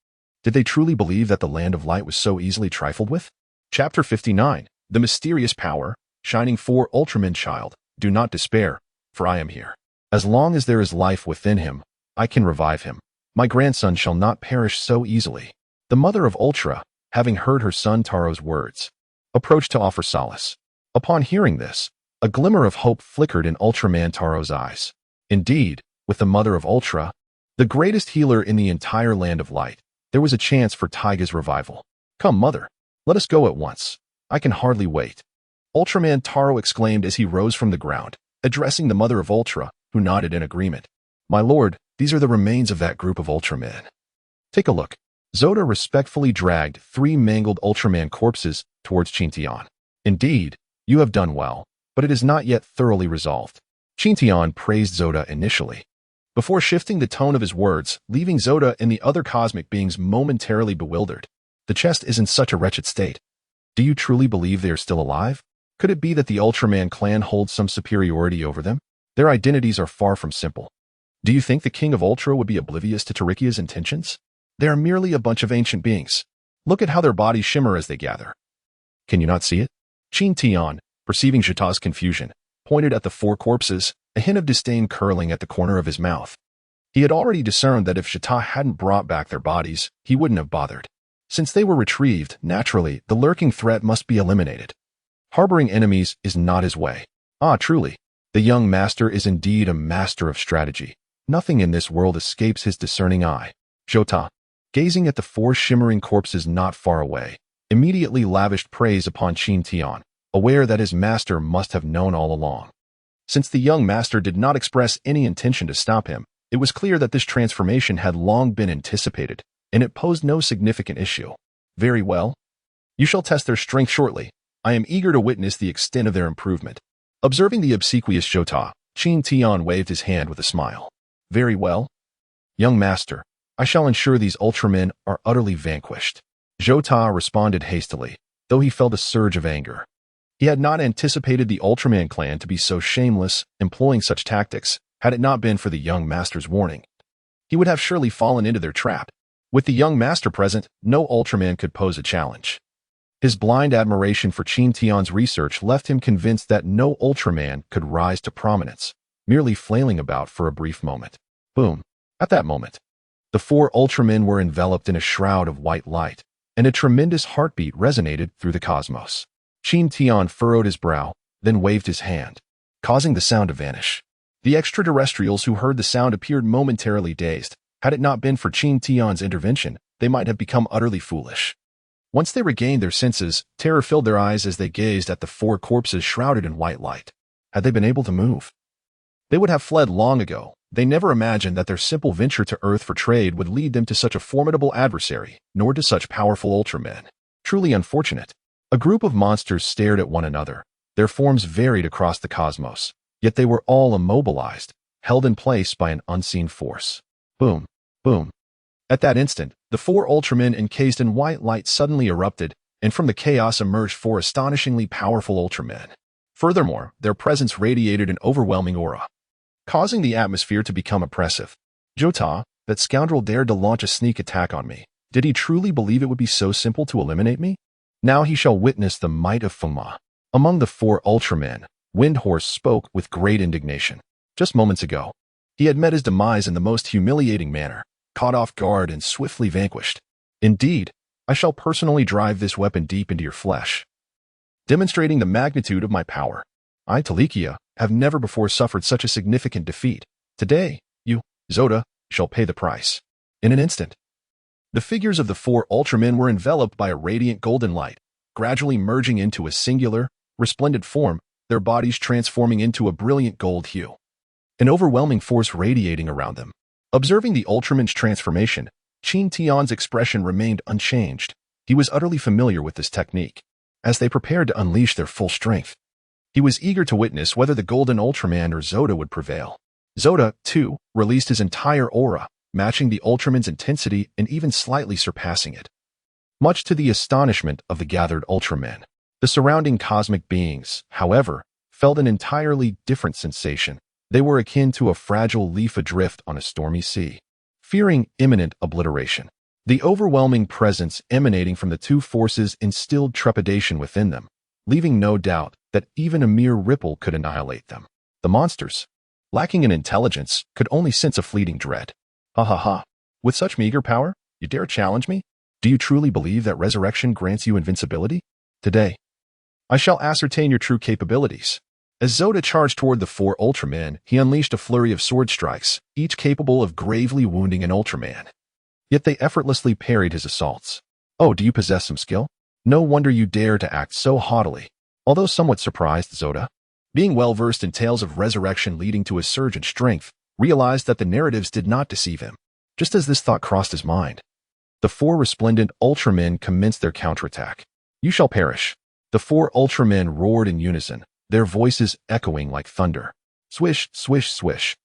Did they truly believe that the Land of Light was so easily trifled with? Chapter 59. The Mysterious Power, Shining 4 Ultraman Child, do not despair, for I am here. As long as there is life within him, I can revive him. My grandson shall not perish so easily. The mother of Ultra, having heard her son Taro's words, approached to offer solace. Upon hearing this, a glimmer of hope flickered in Ultraman Taro's eyes. Indeed, with the mother of Ultra, the greatest healer in the entire Land of Light, there was a chance for Tiga's revival. Come, mother, let us go at once. I can hardly wait. Ultraman Taro exclaimed as he rose from the ground, addressing the mother of Ultra, who nodded in agreement. My lord, these are the remains of that group of Ultramen. Take a look. Zhou respectfully dragged 3 mangled Ultraman corpses towards Qin Tian. Indeed, you have done well, but it is not yet thoroughly resolved. Qin Tian praised Zhou initially, before shifting the tone of his words, leaving Zhou and the other cosmic beings momentarily bewildered. The chest is in such a wretched state. Do you truly believe they are still alive? Could it be that the Ultraman clan holds some superiority over them? Their identities are far from simple. Do you think the King of Ultra would be oblivious to Tarikia's intentions? They are merely a bunch of ancient beings. Look at how their bodies shimmer as they gather. Can you not see it? Qin Tian, perceiving Zhou's confusion, pointed at the 4 corpses, a hint of disdain curling at the corner of his mouth. He had already discerned that if Zhou hadn't brought back their bodies, he wouldn't have bothered. Since they were retrieved, naturally, the lurking threat must be eliminated. Harboring enemies is not his way. Ah, truly, the young master is indeed a master of strategy. Nothing in this world escapes his discerning eye. Zhou, gazing at the 4 shimmering corpses not far away, immediately lavished praise upon Qin Tian, aware that his master must have known all along. Since the young master did not express any intention to stop him, it was clear that this transformation had long been anticipated, and it posed no significant issue. Very well. You shall test their strength shortly. I am eager to witness the extent of their improvement. Observing the obsequious Zhou, Qin Tian waved his hand with a smile. Very well. Young master, I shall ensure these Ultramen are utterly vanquished. Zhou responded hastily, though he felt a surge of anger. He had not anticipated the Ultraman clan to be so shameless, employing such tactics. Had it not been for the young master's warning, he would have surely fallen into their trap. With the young master present, no Ultraman could pose a challenge. His blind admiration for Qin Tian's research left him convinced that no Ultraman could rise to prominence, merely flailing about for a brief moment. Boom. At that moment, the four Ultramen were enveloped in a shroud of white light, and a tremendous heartbeat resonated through the cosmos. Qin Tian furrowed his brow, then waved his hand, causing the sound to vanish. The extraterrestrials who heard the sound appeared momentarily dazed. Had it not been for Qin Tian's intervention, they might have become utterly foolish. Once they regained their senses, terror filled their eyes as they gazed at the four corpses shrouded in white light. Had they been able to move, they would have fled long ago. They never imagined that their simple venture to Earth for trade would lead them to such a formidable adversary, nor to such powerful Ultramen. Truly unfortunate. A group of monsters stared at one another. Their forms varied across the cosmos, yet they were all immobilized, held in place by an unseen force. Boom, boom. At that instant, the four Ultramen encased in white light suddenly erupted, and from the chaos emerged four astonishingly powerful Ultramen. Furthermore, their presence radiated an overwhelming aura, causing the atmosphere to become oppressive. Jota, that scoundrel dared to launch a sneak attack on me. Did he truly believe it would be so simple to eliminate me? Now he shall witness the might of Feng Ma. Among the four Ultramen, Windhorse spoke with great indignation. Just moments ago, he had met his demise in the most humiliating manner, caught off guard and swiftly vanquished. Indeed, I shall personally drive this weapon deep into your flesh, demonstrating the magnitude of my power. I, Talikia, have never before suffered such a significant defeat. Today, you, Zoda, shall pay the price. In an instant, the figures of the four Ultramen were enveloped by a radiant golden light, gradually merging into a singular, resplendent form, their bodies transforming into a brilliant gold hue. An overwhelming force radiating around them. Observing the Ultraman's transformation, Qin Tian's expression remained unchanged. He was utterly familiar with this technique. As they prepared to unleash their full strength, he was eager to witness whether the Golden Ultraman or Zoda would prevail. Zoda, too, released his entire aura, matching the Ultraman's intensity and even slightly surpassing it. Much to the astonishment of the gathered Ultramen, the surrounding cosmic beings, however, felt an entirely different sensation. They were akin to a fragile leaf adrift on a stormy sea, fearing imminent obliteration. The overwhelming presence emanating from the two forces instilled trepidation within them, leaving no doubt that even a mere ripple could annihilate them. The monsters, lacking in intelligence, could only sense a fleeting dread. Ha ha ha. With such meager power, you dare challenge me? Do you truly believe that resurrection grants you invincibility? Today, I shall ascertain your true capabilities. As Zoda charged toward the four Ultramen, he unleashed a flurry of sword strikes, each capable of gravely wounding an Ultraman. Yet they effortlessly parried his assaults. Oh, do you possess some skill? No wonder you dare to act so haughtily. Although somewhat surprised, Zoda, being well-versed in tales of resurrection leading to a surge in strength, realized that the narratives did not deceive him. Just as this thought crossed his mind, the four resplendent Ultramen commenced their counterattack. You shall perish. The four Ultramen roared in unison, their voices echoing like thunder. Swish, swish, swish.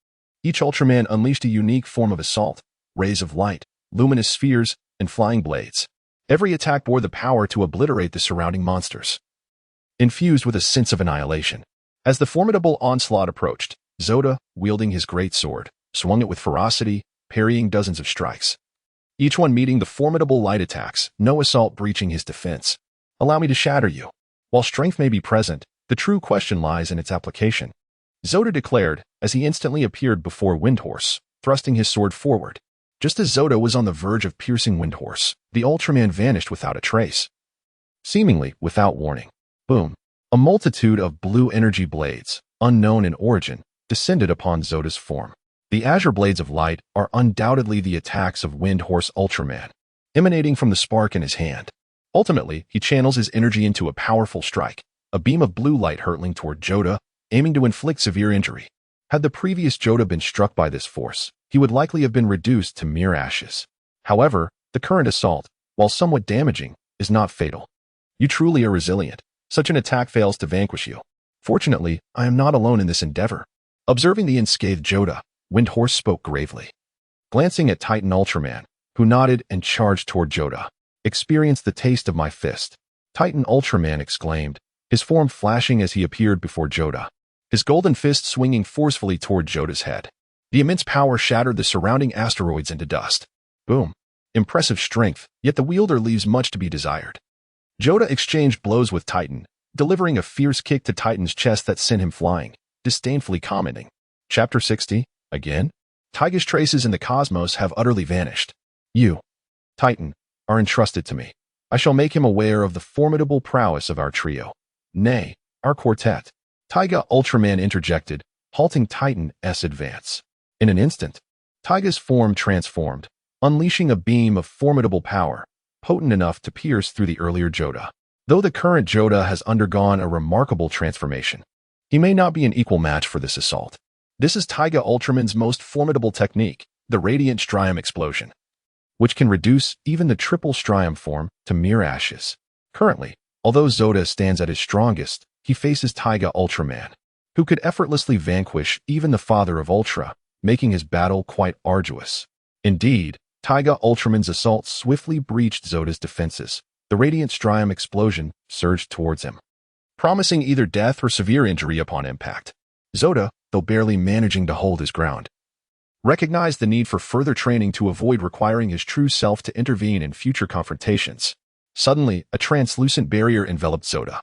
Each Ultraman unleashed a unique form of assault, rays of light, luminous spheres, and flying blades. Every attack bore the power to obliterate the surrounding monsters, infused with a sense of annihilation. As the formidable onslaught approached, Zoda, wielding his great sword, swung it with ferocity, parrying dozens of strikes, each one meeting the formidable light attacks, no assault breaching his defense. Allow me to shatter you. While strength may be present, the true question lies in its application, Zoda declared as he instantly appeared before Windhorse, thrusting his sword forward. Just as Zoda was on the verge of piercing Windhorse, the Ultraman vanished without a trace, seemingly without warning. Boom. A multitude of blue energy blades, unknown in origin, descended upon Zoda's form. The azure blades of light are undoubtedly the attacks of Windhorse Ultraman, emanating from the spark in his hand. Ultimately, he channels his energy into a powerful strike, a beam of blue light hurtling toward Zoda, aiming to inflict severe injury. Had the previous Zoda been struck by this force, he would likely have been reduced to mere ashes. However, the current assault, while somewhat damaging, is not fatal. You truly are resilient. Such an attack fails to vanquish you. Fortunately, I am not alone in this endeavor. Observing the unscathed Zoda, Windhorse spoke gravely. Glancing at Titan Ultraman, who nodded and charged toward Zoda, experienced the taste of my fist. Titan Ultraman exclaimed, his form flashing as he appeared before Zoda, his golden fist swinging forcefully toward Zoda's head. The immense power shattered the surrounding asteroids into dust. Boom. Impressive strength, yet the wielder leaves much to be desired. Joda exchanged blows with Titan, delivering a fierce kick to Titan's chest that sent him flying, disdainfully commenting. Chapter 60, again? Tiga's traces in the cosmos have utterly vanished. You, Titan, are entrusted to me. I shall make him aware of the formidable prowess of our trio. Nay, our quartet. Tiga Ultraman interjected, halting Titan's advance. In an instant, Tiga's form transformed, unleashing a beam of formidable power, potent enough to pierce through the earlier Joda. Though the current Joda has undergone a remarkable transformation, he may not be an equal match for this assault. This is Tiga Ultraman's most formidable technique, the Radiant Strium Explosion, which can reduce even the triple Strium form to mere ashes. Currently, although Zoda stands at his strongest, he faces Tiga Ultraman, who could effortlessly vanquish even the father of Ultra, making his battle quite arduous. Indeed, Tiga Ultraman's assault swiftly breached Zoda's defenses. The Radiant Strium Explosion surged towards him, promising either death or severe injury upon impact. Zoda, though barely managing to hold his ground, recognized the need for further training to avoid requiring his true self to intervene in future confrontations. Suddenly, a translucent barrier enveloped Zoda,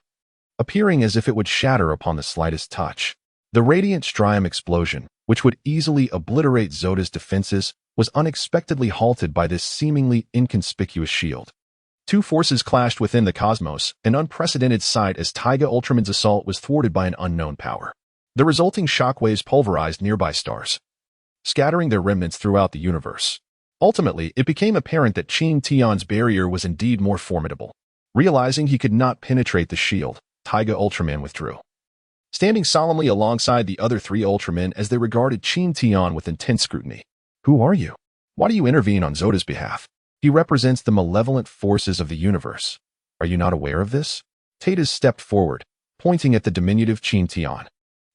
appearing as if it would shatter upon the slightest touch. The Radiant Strium Explosion, which would easily obliterate Zoda's defenses, was unexpectedly halted by this seemingly inconspicuous shield. Two forces clashed within the cosmos, an unprecedented sight as Tiga Ultraman's assault was thwarted by an unknown power. The resulting shockwaves pulverized nearby stars, scattering their remnants throughout the universe. Ultimately, it became apparent that Qin Tian's barrier was indeed more formidable. Realizing he could not penetrate the shield, Tiga Ultraman withdrew, standing solemnly alongside the other three Ultramen as they regarded Qin Tian with intense scrutiny. Who are you? Why do you intervene on Zoda's behalf? He represents the malevolent forces of the universe. Are you not aware of this? Tatas stepped forward, pointing at the diminutive Qin Tian,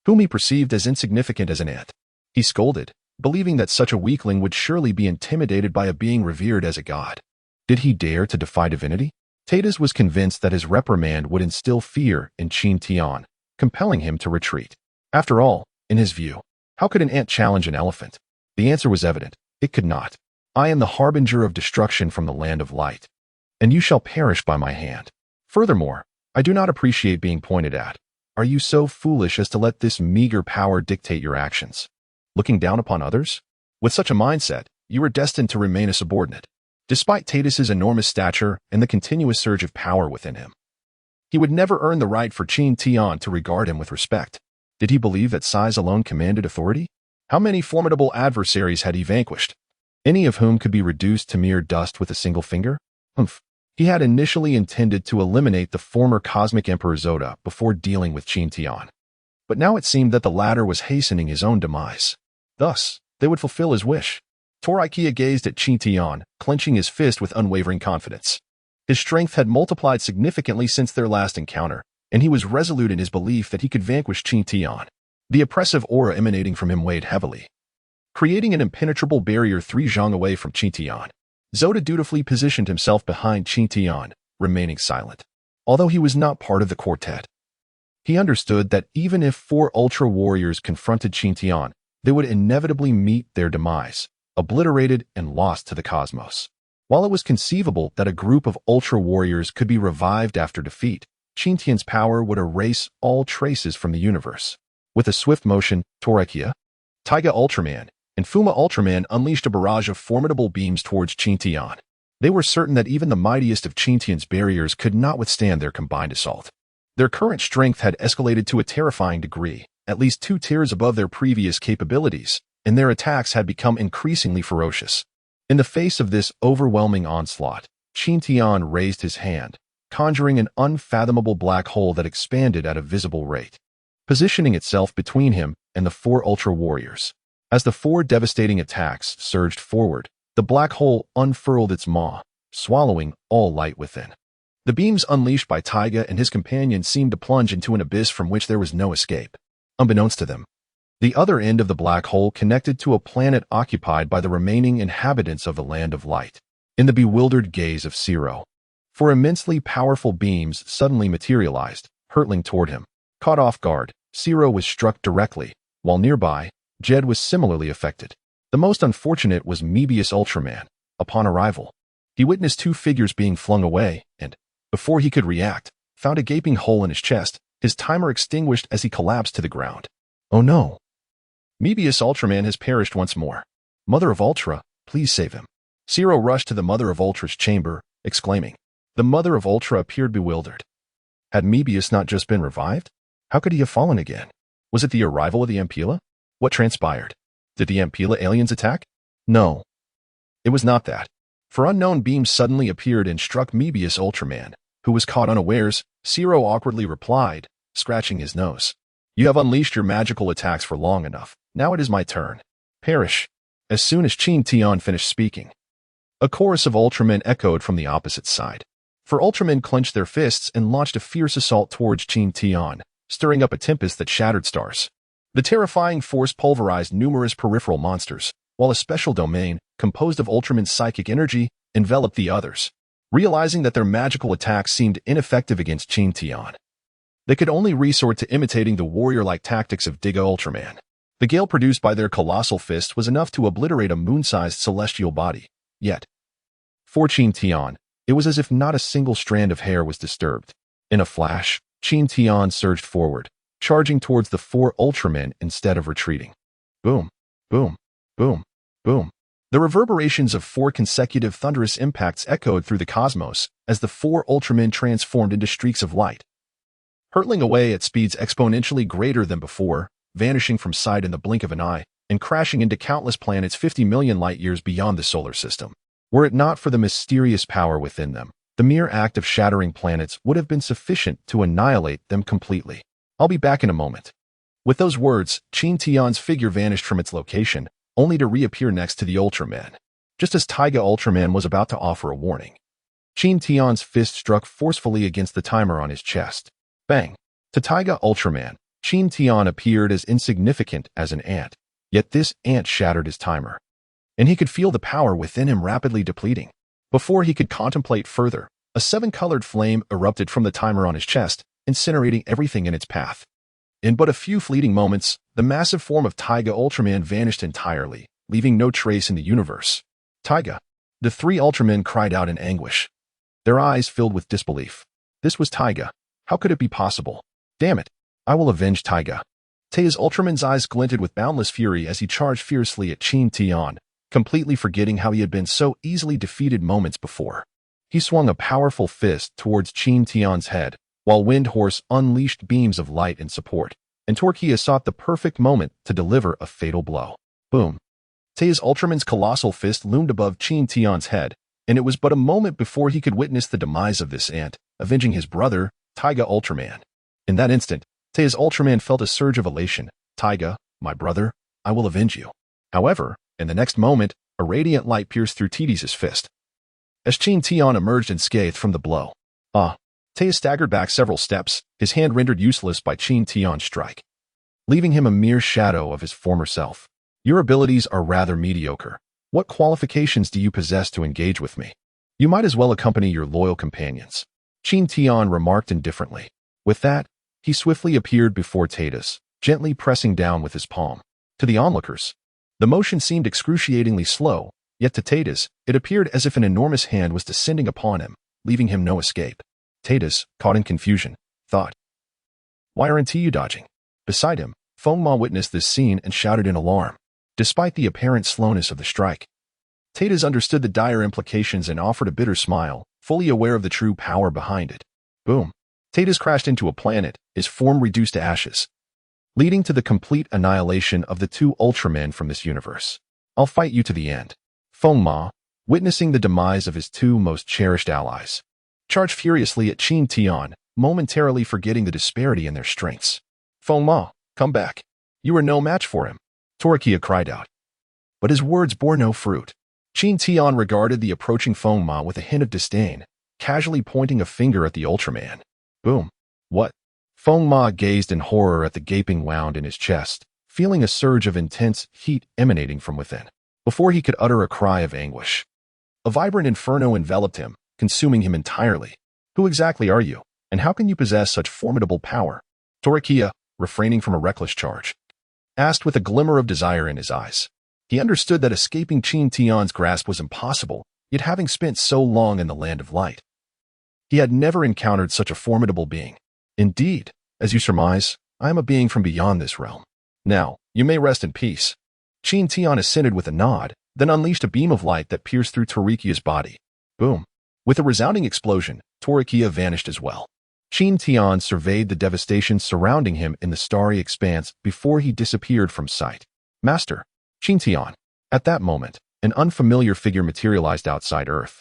whom he perceived as insignificant as an ant. He scolded, believing that such a weakling would surely be intimidated by a being revered as a god. Did he dare to defy divinity? Tatas was convinced that his reprimand would instill fear in Qin Tian, compelling him to retreat. After all, in his view, how could an ant challenge an elephant? The answer was evident. It could not. I am the harbinger of destruction from the land of light, and you shall perish by my hand. Furthermore, I do not appreciate being pointed at. Are you so foolish as to let this meager power dictate your actions? Looking down upon others? With such a mindset, you are destined to remain a subordinate. Despite Tatas's enormous stature and the continuous surge of power within him, he would never earn the right for Qin Tian to regard him with respect. Did he believe that size alone commanded authority? How many formidable adversaries had he vanquished? Any of whom could be reduced to mere dust with a single finger? He had initially intended to eliminate the former cosmic emperor Zoda before dealing with Qin Tian, but now it seemed that the latter was hastening his own demise. Thus, they would fulfill his wish. Toraikia gazed at Qin Tian, clenching his fist with unwavering confidence. His strength had multiplied significantly since their last encounter, and he was resolute in his belief that he could vanquish Qin Tian. The oppressive aura emanating from him weighed heavily, creating an impenetrable barrier 3 zhang away from Qin Tian. Zoda dutifully positioned himself behind Qin Tian, remaining silent. Although he was not part of the quartet, he understood that even if 4 Ultra warriors confronted Qin Tian, they would inevitably meet their demise, obliterated and lost to the cosmos. While it was conceivable that a group of Ultra warriors could be revived after defeat, Qin Tian's power would erase all traces from the universe. With a swift motion, Toraikia, Tiga Ultraman, and Fuma Ultraman unleashed a barrage of formidable beams towards Qin Tian. They were certain that even the mightiest of Qin Tian's barriers could not withstand their combined assault. Their current strength had escalated to a terrifying degree, at least 2 tiers above their previous capabilities, and their attacks had become increasingly ferocious. In the face of this overwhelming onslaught, Qin Tian raised his hand, conjuring an unfathomable black hole that expanded at a visible rate, positioning itself between him and the 4 Ultra warriors. As the 4 devastating attacks surged forward, the black hole unfurled its maw, swallowing all light within. The beams unleashed by Tiga and his companions seemed to plunge into an abyss from which there was no escape. Unbeknownst to them, the other end of the black hole connected to a planet occupied by the remaining inhabitants of the Land of Light. In the bewildered gaze of Zero, 4 immensely powerful beams suddenly materialized, hurtling toward him. Caught off guard, Zero was struck directly, while nearby, Jed was similarly affected. The most unfortunate was Mebius Ultraman. Upon arrival, he witnessed 2 figures being flung away, and, Before he could react, found a gaping hole in his chest, his timer extinguished as he collapsed to the ground. Oh no! Mebius Ultraman has perished once more. Mother of Ultra, please save him. Zero rushed to the Mother of Ultra's chamber, exclaiming. The Mother of Ultra appeared bewildered. Had Mebius not just been revived? How could he have fallen again? Was it the arrival of the Ampila? What transpired? Did the Ampila aliens attack? No. It was not that. For unknown beams suddenly appeared and struck Mebius Ultraman, who was caught unawares. Zero awkwardly replied, scratching his nose. You have unleashed your magical attacks for long enough. Now it is my turn. Perish. As soon as Qin Tian finished speaking, a chorus of Ultramen echoed from the opposite side. For Ultramen clenched their fists and launched a fierce assault towards Qin Tian, stirring up a tempest that shattered stars. The terrifying force pulverized numerous peripheral monsters, while a special domain, composed of Ultraman's psychic energy, enveloped the others. Realizing that their magical attacks seemed ineffective against Qin Tian, they could only resort to imitating the warrior-like tactics of Tiga Ultraman. The gale produced by their colossal fist was enough to obliterate a moon-sized celestial body. Yet, for Qin Tian, it was as if not a single strand of hair was disturbed. In a flash, Qin Tian surged forward, charging towards the 4 Ultramen instead of retreating. Boom, boom, boom, boom. The reverberations of 4 consecutive thunderous impacts echoed through the cosmos as the 4 Ultramen transformed into streaks of light, hurtling away at speeds exponentially greater than before, vanishing from sight in the blink of an eye, and crashing into countless planets 50 million light-years beyond the solar system. Were it not for the mysterious power within them, the mere act of shattering planets would have been sufficient to annihilate them completely. I'll be back in a moment. With those words, Qin Tian's figure vanished from its location, only to reappear next to the Ultraman. Just as Tiga Ultraman was about to offer a warning, Qin Tian's fist struck forcefully against the timer on his chest. Bang! To Tiga Ultraman, Qin Tian appeared as insignificant as an ant, yet this ant shattered his timer, and he could feel the power within him rapidly depleting. Before he could contemplate further, a 7-colored flame erupted from the timer on his chest, incinerating everything in its path. In but a few fleeting moments, the massive form of Tiga Ultraman vanished entirely, leaving no trace in the universe. Tiga! The 3 Ultramen cried out in anguish. Their eyes filled with disbelief. This was Tiga. How could it be possible? Damn it! I will avenge Tiga. Tiga's Ultraman's eyes glinted with boundless fury as he charged fiercely at Qin Tian, completely forgetting how he had been so easily defeated moments before. He swung a powerful fist towards Qin Tian's head, while Windhorse unleashed beams of light in support, and Torquia sought the perfect moment to deliver a fatal blow. Boom! Tiga's Ultraman's colossal fist loomed above Qin Tian's head, and it was but a moment before he could witness the demise of this ant, avenging his brother, Tiga Ultraman. In that instant, Tiga's Ultraman felt a surge of elation. Tiga, my brother, I will avenge you. However, in the next moment, a radiant light pierced through Tiga's fist, as Qin Tian emerged unscathed from the blow. Tiga staggered back several steps, his hand rendered useless by Qin Tian's strike, leaving him a mere shadow of his former self. Your abilities are rather mediocre. What qualifications do you possess to engage with me? You might as well accompany your loyal companions. Qin Tian remarked indifferently. With that, he swiftly appeared before Tiga, gently pressing down with his palm. To the onlookers, the motion seemed excruciatingly slow, yet to Tiga, it appeared as if an enormous hand was descending upon him, leaving him no escape. Tiga, caught in confusion, thought, why aren't you dodging? Beside him, Feng Ma witnessed this scene and shouted in alarm. Despite the apparent slowness of the strike, Tiga understood the dire implications and offered a bitter smile, fully aware of the true power behind it. Boom! Tiga crashed into a planet, his form reduced to ashes, leading to the complete annihilation of the 2 Ultramen from this universe. I'll fight you to the end. Feng Ma, witnessing the demise of his 2 most cherished allies, charged furiously at Qin Tian, momentarily forgetting the disparity in their strengths. Feng Ma, come back. You are no match for him, Torquia cried out. But his words bore no fruit. Qin Tian regarded the approaching Feng Ma with a hint of disdain, casually pointing a finger at the Ultraman. Boom. What? Feng Ma gazed in horror at the gaping wound in his chest, feeling a surge of intense heat emanating from within, before he could utter a cry of anguish. A vibrant inferno enveloped him, consuming him entirely. Who exactly are you, and how can you possess such formidable power? Torquia, refraining from a reckless charge, asked with a glimmer of desire in his eyes. He understood that escaping Qin Tian's grasp was impossible, yet having spent so long in the land of light, He had never encountered such a formidable being. Indeed, as you surmise, I am a being from beyond this realm. Now, you may rest in peace. Qin Tian assented with a nod, then unleashed a beam of light that pierced through Torikia's body. Boom. With a resounding explosion, Torikia vanished as well. Qin Tian surveyed the devastation surrounding him in the starry expanse before he disappeared from sight. Master, Qin Tian. At that moment, an unfamiliar figure materialized outside Earth,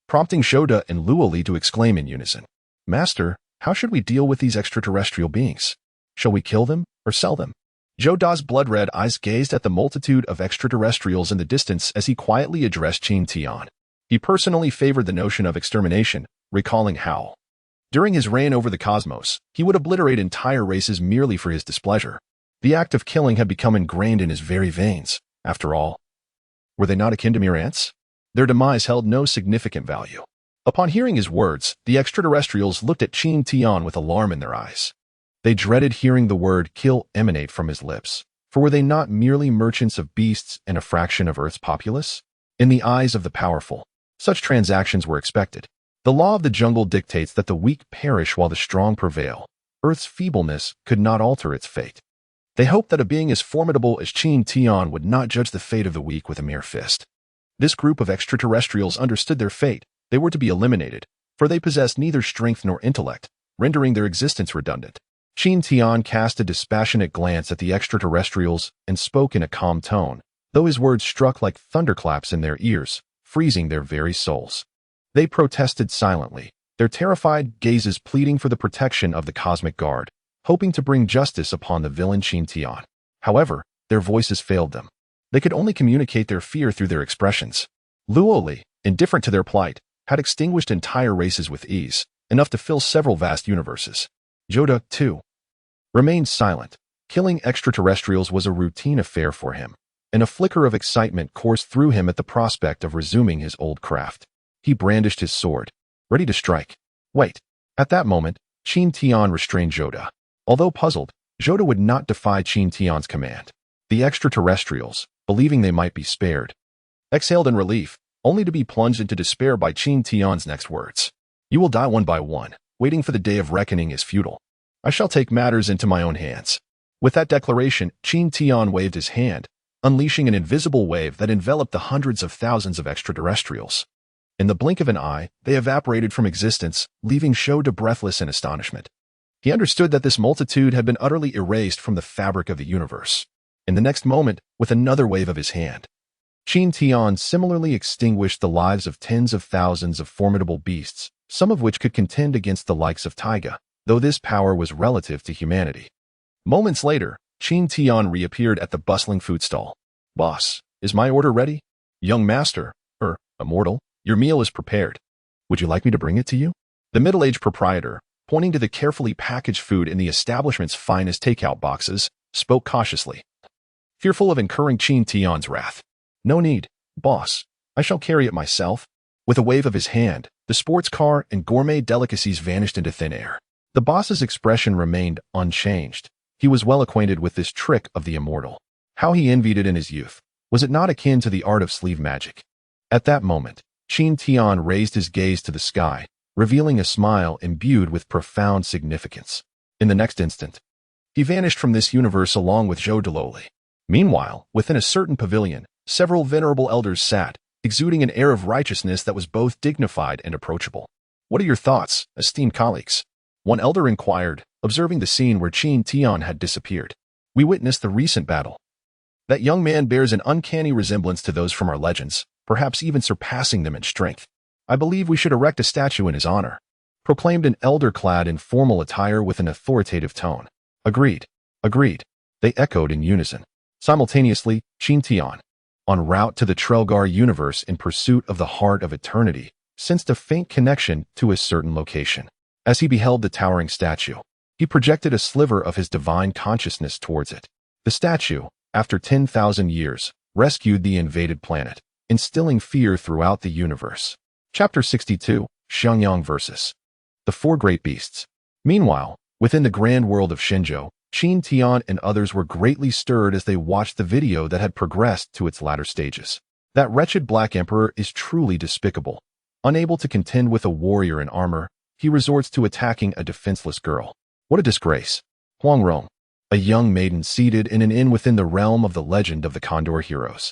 prompting Shoda and Luoli to exclaim in unison. Master, how should we deal with these extraterrestrial beings? Shall we kill them or sell them? Joda's blood-red eyes gazed at the multitude of extraterrestrials in the distance as he quietly addressed Qin Tian. He personally favored the notion of extermination, recalling how, during his reign over the cosmos, he would obliterate entire races merely for his displeasure. The act of killing had become ingrained in his very veins. After all, were they not akin to mere ants? Their demise held no significant value. Upon hearing his words, the extraterrestrials looked at Qin Tian with alarm in their eyes. They dreaded hearing the word kill emanate from his lips, for were they not merely merchants of beasts and a fraction of Earth's populace? In the eyes of the powerful, such transactions were expected. The law of the jungle dictates that the weak perish while the strong prevail. Earth's feebleness could not alter its fate. They hoped that a being as formidable as Qin Tian would not judge the fate of the weak with a mere fist. This group of extraterrestrials understood their fate. They were to be eliminated, for they possessed neither strength nor intellect, rendering their existence redundant. Qin Tian cast a dispassionate glance at the extraterrestrials and spoke in a calm tone, though his words struck like thunderclaps in their ears, freezing their very souls. They protested silently, their terrified gazes pleading for the protection of the Cosmic Guard, hoping to bring justice upon the villain Qin Tian. However, their voices failed them. They could only communicate their fear through their expressions. Luoli, indifferent to their plight, had extinguished entire races with ease, enough to fill several vast universes. Joda, too, remained silent. Killing extraterrestrials was a routine affair for him, and a flicker of excitement coursed through him at the prospect of resuming his old craft. He brandished his sword, ready to strike. Wait. At that moment, Qin Tian restrained Joda. Although puzzled, Joda would not defy Qin Tian's command. The extraterrestrials, believing they might be spared, exhaled in relief, only to be plunged into despair by Qin Tian's next words. You will die one by one. Waiting for the day of reckoning is futile. I shall take matters into my own hands. With that declaration, Qin Tian waved his hand, unleashing an invisible wave that enveloped the hundreds of thousands of extraterrestrials. In the blink of an eye, they evaporated from existence, leaving Shoda breathless in astonishment. He understood that this multitude had been utterly erased from the fabric of the universe. In the next moment, with another wave of his hand, Qin Tian similarly extinguished the lives of tens of thousands of formidable beasts, some of which could contend against the likes of Tiga, though this power was relative to humanity. Moments later, Qin Tian reappeared at the bustling food stall. Boss, is my order ready? Young master, immortal, your meal is prepared. Would you like me to bring it to you? The middle-aged proprietor, pointing to the carefully packaged food in the establishment's finest takeout boxes, spoke cautiously, fearful of incurring Qin Tian's wrath. No need, boss. I shall carry it myself. With a wave of his hand, the sports car and gourmet delicacies vanished into thin air. The boss's expression remained unchanged. He was well acquainted with this trick of the immortal. How he envied it in his youth. Was it not akin to the art of sleeve magic? At that moment, Qin Tian raised his gaze to the sky, revealing a smile imbued with profound significance. In the next instant, he vanished from this universe along with Douluo. Meanwhile, within a certain pavilion, several venerable elders sat, exuding an air of righteousness that was both dignified and approachable. What are your thoughts, esteemed colleagues? One elder inquired, observing the scene where Qin Tian had disappeared. We witnessed the recent battle. That young man bears an uncanny resemblance to those from our legends, perhaps even surpassing them in strength. I believe we should erect a statue in his honor, proclaimed an elder clad in formal attire with an authoritative tone. Agreed. Agreed. They echoed in unison. Simultaneously, Qin Tian, en route to the Trelgar universe in pursuit of the heart of eternity, sensed a faint connection to a certain location. As he beheld the towering statue, he projected a sliver of his divine consciousness towards it. The statue, after 10,000 years, rescued the invaded planet, instilling fear throughout the universe. Chapter 62, Xiangyang vs. the Four Great Beasts. Meanwhile, within the grand world of Shenzhou, Qin Tian and others were greatly stirred as they watched the video that had progressed to its latter stages. That wretched Black Emperor is truly despicable. Unable to contend with a warrior in armor, he resorts to attacking a defenseless girl. What a disgrace. Huang Rong, a young maiden seated in an inn within the realm of the legend of the Condor heroes,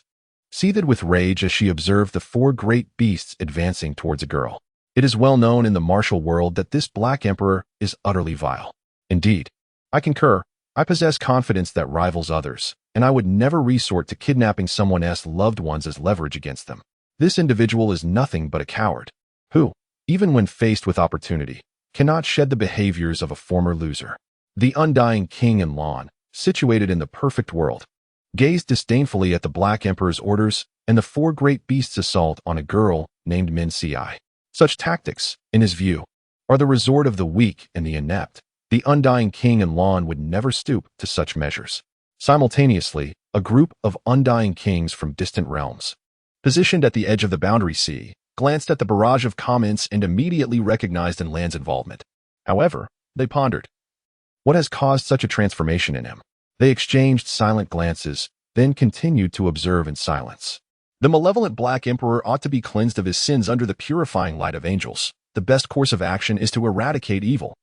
seethed with rage as she observed the four great beasts advancing towards a girl. It is well known in the martial world that this Black Emperor is utterly vile. Indeed, I concur. I possess confidence that rivals others, and I would never resort to kidnapping someone else's loved ones as leverage against them. This individual is nothing but a coward, who, even when faced with opportunity, cannot shed the behaviors of a former loser. The undying king in Lan, situated in the perfect world, gazed disdainfully at the Black Emperor's orders and the four great beasts' assault on a girl named Min Si. Such tactics, in his view, are the resort of the weak and the inept. The undying king in Lan would never stoop to such measures. Simultaneously, a group of undying kings from distant realms, positioned at the edge of the boundary sea, glanced at the barrage of comments and immediately recognized in Lan's involvement. However, they pondered. What has caused such a transformation in him? They exchanged silent glances, then continued to observe in silence. The malevolent Black Emperor ought to be cleansed of his sins under the purifying light of angels. The best course of action is to eradicate evil.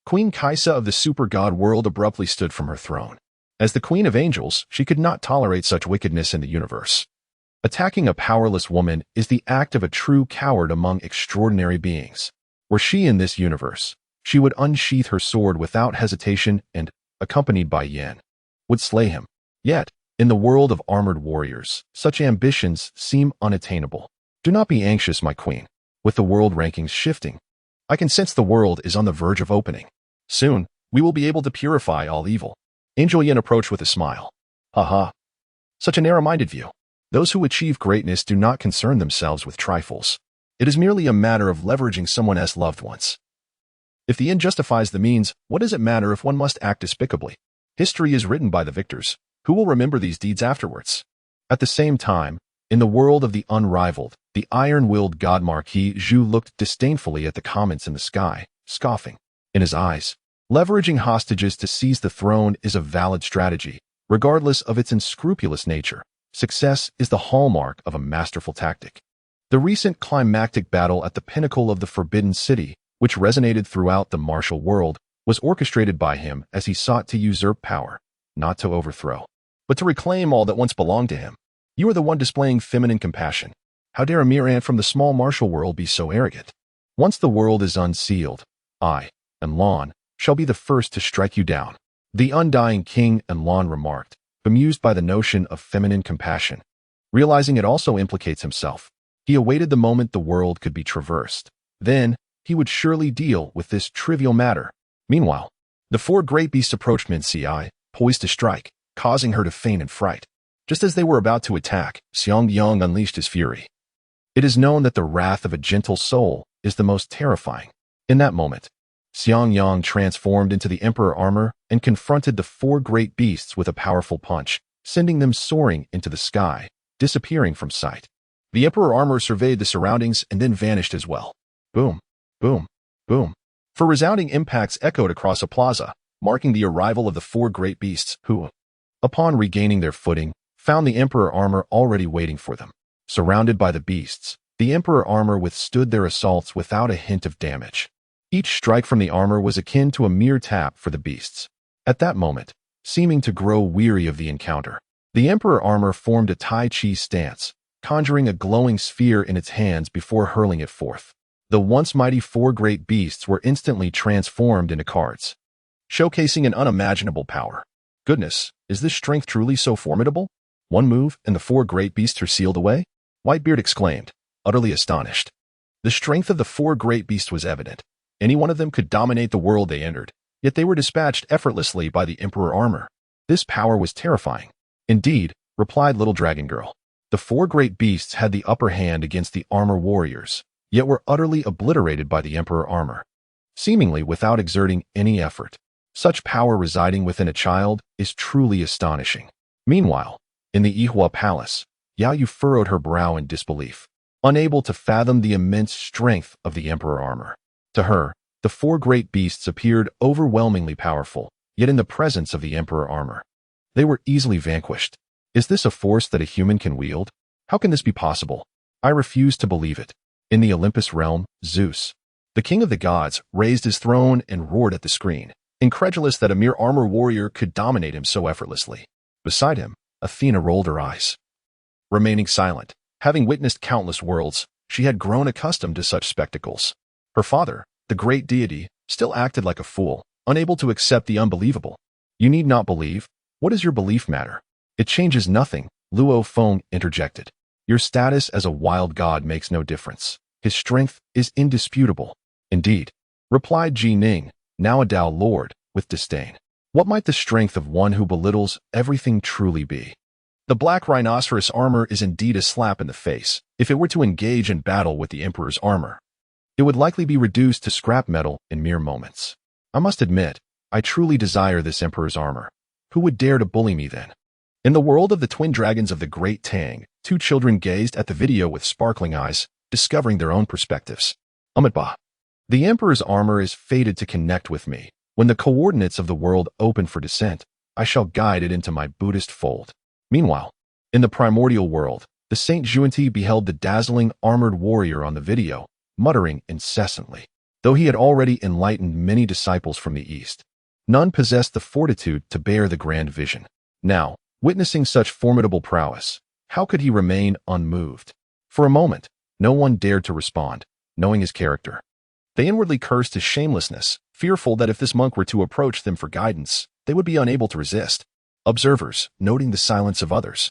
Queen Kajila of the super god world abruptly stood from her throne. As the queen of angels, she could not tolerate such wickedness in the universe. Attacking a powerless woman is the act of a true coward among extraordinary beings. Were she in this universe, she would unsheath her sword without hesitation and, accompanied by Yan, would slay him. Yet, in the world of armored warriors, such ambitions seem unattainable. Do not be anxious, my queen. With the world rankings shifting, I can sense the world is on the verge of opening. Soon, we will be able to purify all evil. Angel Yin approached with a smile. Haha. Such a narrow-minded view. Those who achieve greatness do not concern themselves with trifles. It is merely a matter of leveraging someone else's loved ones. If the end justifies the means, what does it matter if one must act despicably? History is written by the victors, who will remember these deeds afterwards. At the same time, in the world of the unrivaled, the iron-willed god Marquis Zhu looked disdainfully at the comments in the sky, scoffing. In his eyes, leveraging hostages to seize the throne is a valid strategy, regardless of its unscrupulous nature. Success is the hallmark of a masterful tactic. The recent climactic battle at the pinnacle of the Forbidden City, which resonated throughout the martial world, was orchestrated by him as he sought to usurp power, not to overthrow, but to reclaim all that once belonged to him. You are the one displaying feminine compassion. How dare a mere ant from the small martial world be so arrogant? Once the world is unsealed, I, and Lan, shall be the first to strike you down. The undying king and Lan remarked, bemused by the notion of feminine compassion. Realizing it also implicates himself, he awaited the moment the world could be traversed. Then, he would surely deal with this trivial matter. Meanwhile, the four great beasts approached Min Si, poised to strike, causing her to faint in fright. Just as they were about to attack, Xiang Yang unleashed his fury. It is known that the wrath of a gentle soul is the most terrifying. In that moment, Xiang Yang transformed into the Emperor armor and confronted the four great beasts with a powerful punch, sending them soaring into the sky, disappearing from sight. The Emperor armor surveyed the surroundings and then vanished as well. Boom, boom, boom. For resounding impacts echoed across a plaza, marking the arrival of the four great beasts who, upon regaining their footing, found the Emperor armor already waiting for them. Surrounded by the beasts, the Emperor armor withstood their assaults without a hint of damage. Each strike from the armor was akin to a mere tap for the beasts. At that moment, seeming to grow weary of the encounter, the Emperor armor formed a Tai Chi stance, conjuring a glowing sphere in its hands before hurling it forth. The once mighty four great beasts were instantly transformed into cards, showcasing an unimaginable power. Goodness, is this strength truly so formidable? One move, and the four great beasts are sealed away? Whitebeard exclaimed, utterly astonished. The strength of the four great beasts was evident. Any one of them could dominate the world they entered, yet they were dispatched effortlessly by the Emperor armor. This power was terrifying. Indeed, replied Little Dragon Girl. The four great beasts had the upper hand against the armor warriors, yet were utterly obliterated by the Emperor armor, seemingly without exerting any effort. Such power residing within a child is truly astonishing. Meanwhile, in the Yihua Palace, Yao Yu furrowed her brow in disbelief, unable to fathom the immense strength of the Emperor armor. To her, the four great beasts appeared overwhelmingly powerful, yet in the presence of the Emperor armor, they were easily vanquished. Is this a force that a human can wield? How can this be possible? I refuse to believe it. In the Olympus realm, Zeus, The king of the gods raised his throne and roared at the screen, incredulous that a mere armor warrior could dominate him so effortlessly. Beside him, Athena rolled her eyes. Remaining silent, having witnessed countless worlds, she had grown accustomed to such spectacles. Her father, the great deity, still acted like a fool, unable to accept the unbelievable. You need not believe. What does your belief matter? It changes nothing, Xiao Feng interjected. Your status as a wild god makes no difference. His strength is indisputable. Indeed, replied Ji Ning, now a Dao lord, with disdain. What might the strength of one who belittles everything truly be? The black rhinoceros armor is indeed a slap in the face. If it were to engage in battle with the Emperor's armor, it would likely be reduced to scrap metal in mere moments. I must admit, I truly desire this Emperor's armor. Who would dare to bully me then? In the world of the twin dragons of the Great Tang, two children gazed at the video with sparkling eyes, discovering their own perspectives. Amidst. The Emperor's armor is fated to connect with me. When the coordinates of the world open for descent, I shall guide it into my Buddhist fold. Meanwhile, in the primordial world, the Saint Xuanti beheld the dazzling armored warrior on the video, muttering incessantly. Though he had already enlightened many disciples from the East, none possessed the fortitude to bear the grand vision. Now, witnessing such formidable prowess, how could he remain unmoved? For a moment, no one dared to respond, knowing his character. They inwardly cursed his shamelessness, fearful that if this monk were to approach them for guidance, they would be unable to resist. Observers, noting the silence of others,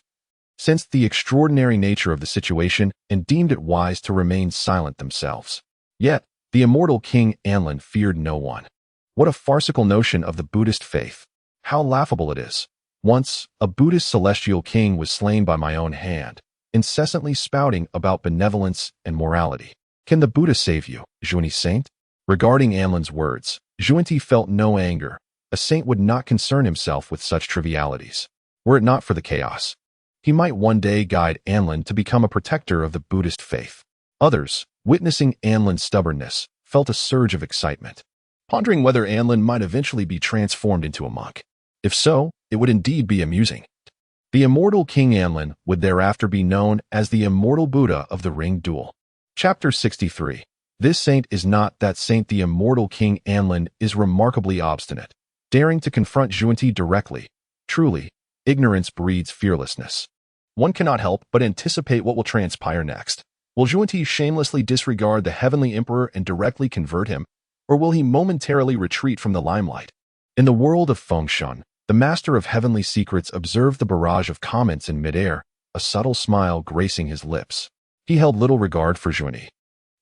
sensed the extraordinary nature of the situation and deemed it wise to remain silent themselves. Yet, the immortal King Anlin feared no one. What a farcical notion of the Buddhist faith. How laughable it is. Once, a Buddhist celestial king was slain by my own hand, incessantly spouting about benevolence and morality. Can the Buddha save you, Xuanti saint? Regarding Anlin's words, Xuanti felt no anger. A saint would not concern himself with such trivialities. Were it not for the chaos, he might one day guide Anlin to become a protector of the Buddhist faith. Others, witnessing Anlin's stubbornness, felt a surge of excitement, pondering whether Anlin might eventually be transformed into a monk. If so, it would indeed be amusing. The immortal King Anlin would thereafter be known as the immortal Buddha of the Ring Duel. Chapter 63. This saint is not that saint. The immortal King Anlin is remarkably obstinate, daring to confront Xuanti directly. Truly, ignorance breeds fearlessness. One cannot help but anticipate what will transpire next. Will Xuanti shamelessly disregard the Heavenly Emperor and directly convert him, or will he momentarily retreat from the limelight? In the world of Fengshan, the master of heavenly secrets observed the barrage of comments in midair, a subtle smile gracing his lips. He held little regard for Xuanti,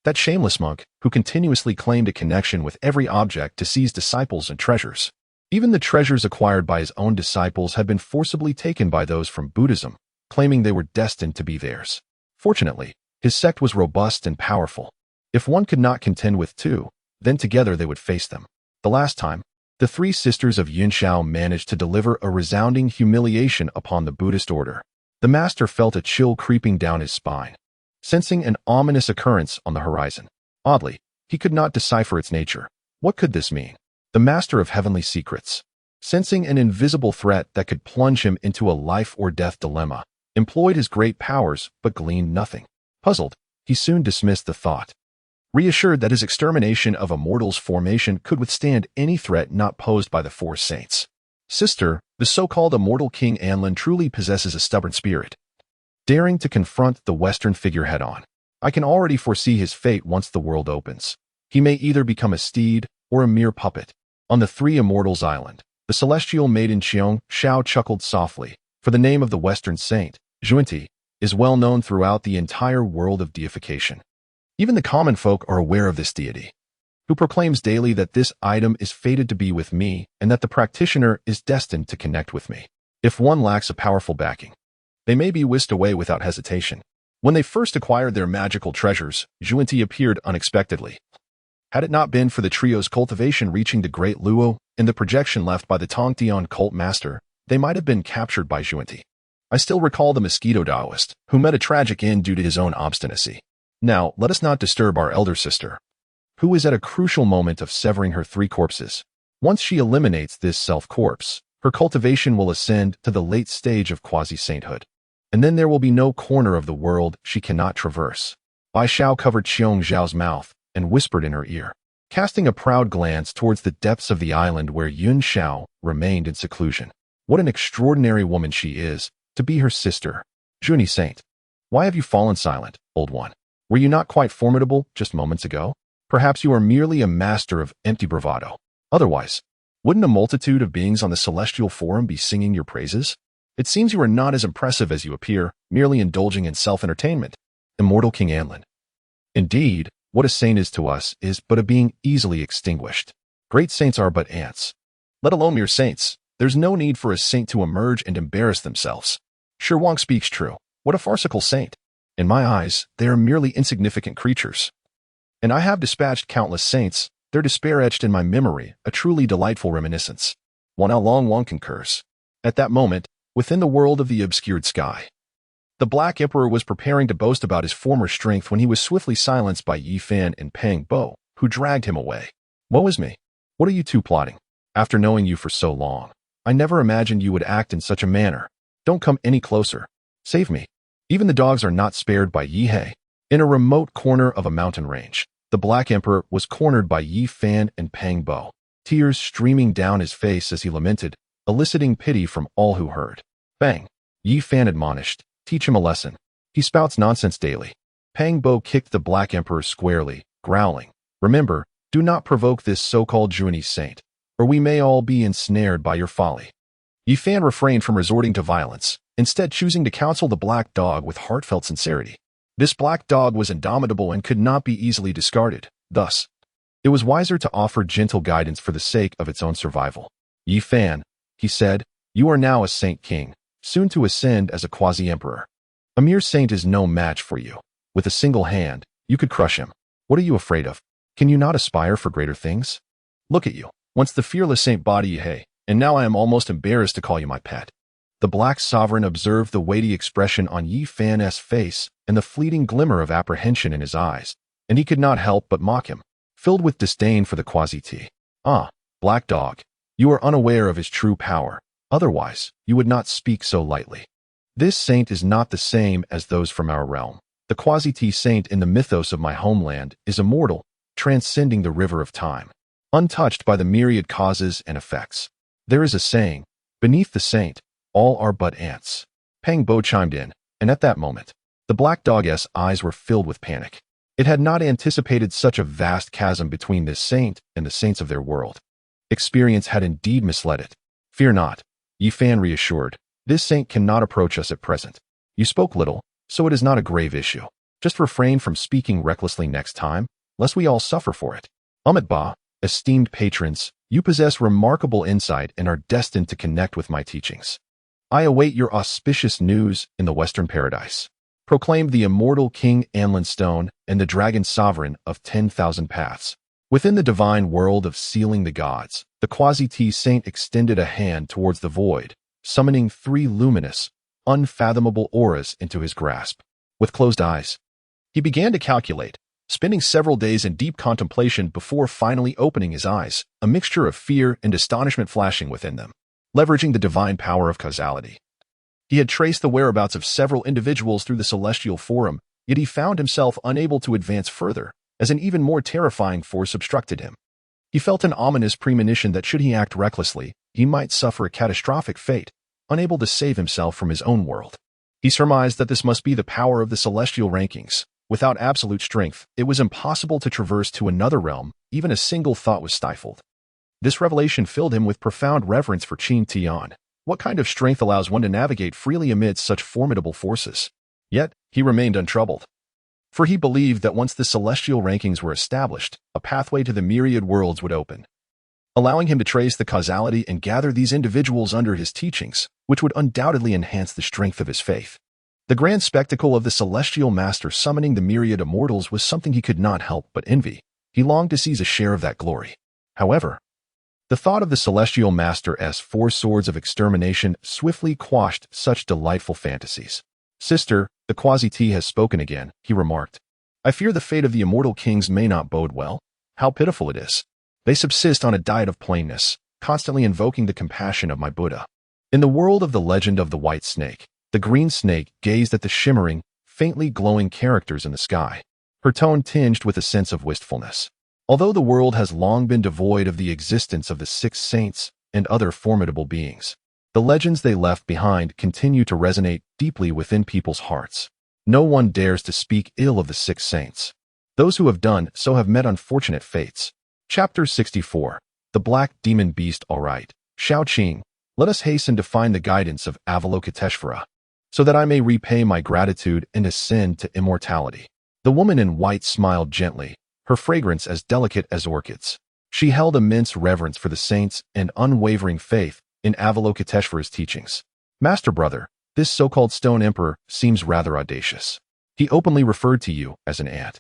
that shameless monk who continuously claimed a connection with every object to seize disciples and treasures. Even the treasures acquired by his own disciples had been forcibly taken by those from Buddhism, claiming they were destined to be theirs. Fortunately, his sect was robust and powerful. If one could not contend with two, then together they would face them. The last time, the three sisters of Yunshao managed to deliver a resounding humiliation upon the Buddhist order. The master felt a chill creeping down his spine, sensing an ominous occurrence on the horizon. Oddly, he could not decipher its nature. What could this mean? The master of heavenly secrets, sensing an invisible threat that could plunge him into a life-or-death dilemma, employed his great powers but gleaned nothing. Puzzled, he soon dismissed the thought, reassured that his extermination of a mortal's formation could withstand any threat not posed by the four saints. Sister, the so-called immortal King Anlin truly possesses a stubborn spirit, daring to confront the Western figure head-on. I can already foresee his fate once the world opens. He may either become a steed or a mere puppet. On the Three Immortals Island, the celestial maiden Xiao chuckled softly, for the name of the Western saint, Xuanti, is well known throughout the entire world of deification. Even the common folk are aware of this deity, who proclaims daily that this item is fated to be with me and that the practitioner is destined to connect with me. If one lacks a powerful backing, they may be whisked away without hesitation. When they first acquired their magical treasures, Xuanti appeared unexpectedly. Had it not been for the trio's cultivation reaching the great Douluo and the projection left by the Tang Tian cult master, they might have been captured by Xuanti. I still recall the mosquito Taoist, who met a tragic end due to his own obstinacy. Now, let us not disturb our elder sister, who is at a crucial moment of severing her three corpses. Once she eliminates this self-corpse, her cultivation will ascend to the late stage of quasi-sainthood. And then there will be no corner of the world she cannot traverse. Bai Shao covered Xiong Zhao's mouth, and whispered in her ear, casting a proud glance towards the depths of the island where Yun Xiao remained in seclusion. What an extraordinary woman she is, to be her sister. Juni Saint. Why have you fallen silent, old one? Were you not quite formidable just moments ago? Perhaps you are merely a master of empty bravado. Otherwise, wouldn't a multitude of beings on the Celestial Forum be singing your praises? It seems you are not as impressive as you appear, merely indulging in self-entertainment. Immortal King Anlin. Indeed, what a saint is to us is but a being easily extinguished. Great saints are but ants. Let alone mere saints. There's no need for a saint to emerge and embarrass themselves. Shi Wang speaks true. What a farcical saint. In my eyes, they are merely insignificant creatures. And I have dispatched countless saints, their despair etched in my memory, a truly delightful reminiscence. How long Wang concurs. At that moment, within the world of the obscured sky, the Black Emperor was preparing to boast about his former strength when he was swiftly silenced by Yi Fan and Pang Bo, who dragged him away. Woe is me. What are you two plotting? After knowing you for so long, I never imagined you would act in such a manner. Don't come any closer. Save me. Even the dogs are not spared by Yi He. In a remote corner of a mountain range, the Black Emperor was cornered by Yi Fan and Pang Bo, tears streaming down his face as he lamented, eliciting pity from all who heard. Bang! Yi Fan admonished, teach him a lesson. He spouts nonsense daily. Pang Bo kicked the Black Emperor squarely, growling, remember, do not provoke this so-called Juni saint, or we may all be ensnared by your folly. Yi Fan refrained from resorting to violence, instead choosing to counsel the black dog with heartfelt sincerity. This black dog was indomitable and could not be easily discarded. Thus, it was wiser to offer gentle guidance for the sake of its own survival. Yi Fan, he said, you are now a saint king, soon to ascend as a quasi-emperor. A mere saint is no match for you. With a single hand, you could crush him. What are you afraid of? Can you not aspire for greater things? Look at you, once the fearless Saint Body He, and now I am almost embarrassed to call you my pet. The Black Sovereign observed the weighty expression on Yi Fan's face and the fleeting glimmer of apprehension in his eyes, and he could not help but mock him, filled with disdain for the quasi-T. Ah, Black Dog, you are unaware of his true power, otherwise you would not speak so lightly. This saint is not the same as those from our realm. The quasi-T saint in the mythos of my homeland is immortal, transcending the river of time, untouched by the myriad causes and effects. There is a saying, beneath the saint, all are but ants. Pang Bo chimed in, and at that moment, the black dog's eyes were filled with panic. It had not anticipated such a vast chasm between this saint and the saints of their world. Experience had indeed misled it. Fear not, Yi Fan reassured. This saint cannot approach us at present. You spoke little, so it is not a grave issue. Just refrain from speaking recklessly next time, lest we all suffer for it. Ba, esteemed patrons, you possess remarkable insight and are destined to connect with my teachings. I await your auspicious news in the Western Paradise. Proclaimed the immortal King Anlin Stone and the Dragon Sovereign of 10,000 Paths. Within the divine world of sealing the gods, the quasi-T saint extended a hand towards the void, summoning 3 luminous, unfathomable auras into his grasp. With closed eyes, he began to calculate, spending several days in deep contemplation before finally opening his eyes, a mixture of fear and astonishment flashing within them. Leveraging the divine power of causality, he had traced the whereabouts of several individuals through the Celestial Forum, yet he found himself unable to advance further, as an even more terrifying force obstructed him. He felt an ominous premonition that should he act recklessly, he might suffer a catastrophic fate, unable to save himself from his own world. He surmised that this must be the power of the celestial rankings. Without absolute strength, it was impossible to traverse to another realm, even a single thought was stifled. This revelation filled him with profound reverence for Qin Tian. What kind of strength allows one to navigate freely amidst such formidable forces? Yet, he remained untroubled. For he believed that once the celestial rankings were established, a pathway to the myriad worlds would open, allowing him to trace the causality and gather these individuals under his teachings, which would undoubtedly enhance the strength of his faith. The grand spectacle of the celestial master summoning the myriad immortals was something he could not help but envy. He longed to seize a share of that glory. However, the thought of the celestial master's 4 swords of extermination swiftly quashed such delightful fantasies. Sister, the quasi-T has spoken again, he remarked. I fear the fate of the immortal kings may not bode well. How pitiful it is. They subsist on a diet of plainness, constantly invoking the compassion of my Buddha. In the world of the legend of the white snake, the green snake gazed at the shimmering, faintly glowing characters in the sky. her tone tinged with a sense of wistfulness. Although the world has long been devoid of the existence of the six saints and other formidable beings, the legends they left behind continue to resonate deeply within people's hearts. No one dares to speak ill of the six saints. Those who have done so have met unfortunate fates. Chapter 64. The Black Demon Beast. All right, Xiao Qing, let us hasten to find the guidance of Avalokiteshvara, so that I may repay my gratitude and ascend to immortality. The woman in white smiled gently, her fragrance as delicate as orchids. She held immense reverence for the saints and unwavering faith in Avalokiteshvara's teachings. Master brother, this so-called Stone Emperor seems rather audacious. He openly referred to you as an ant.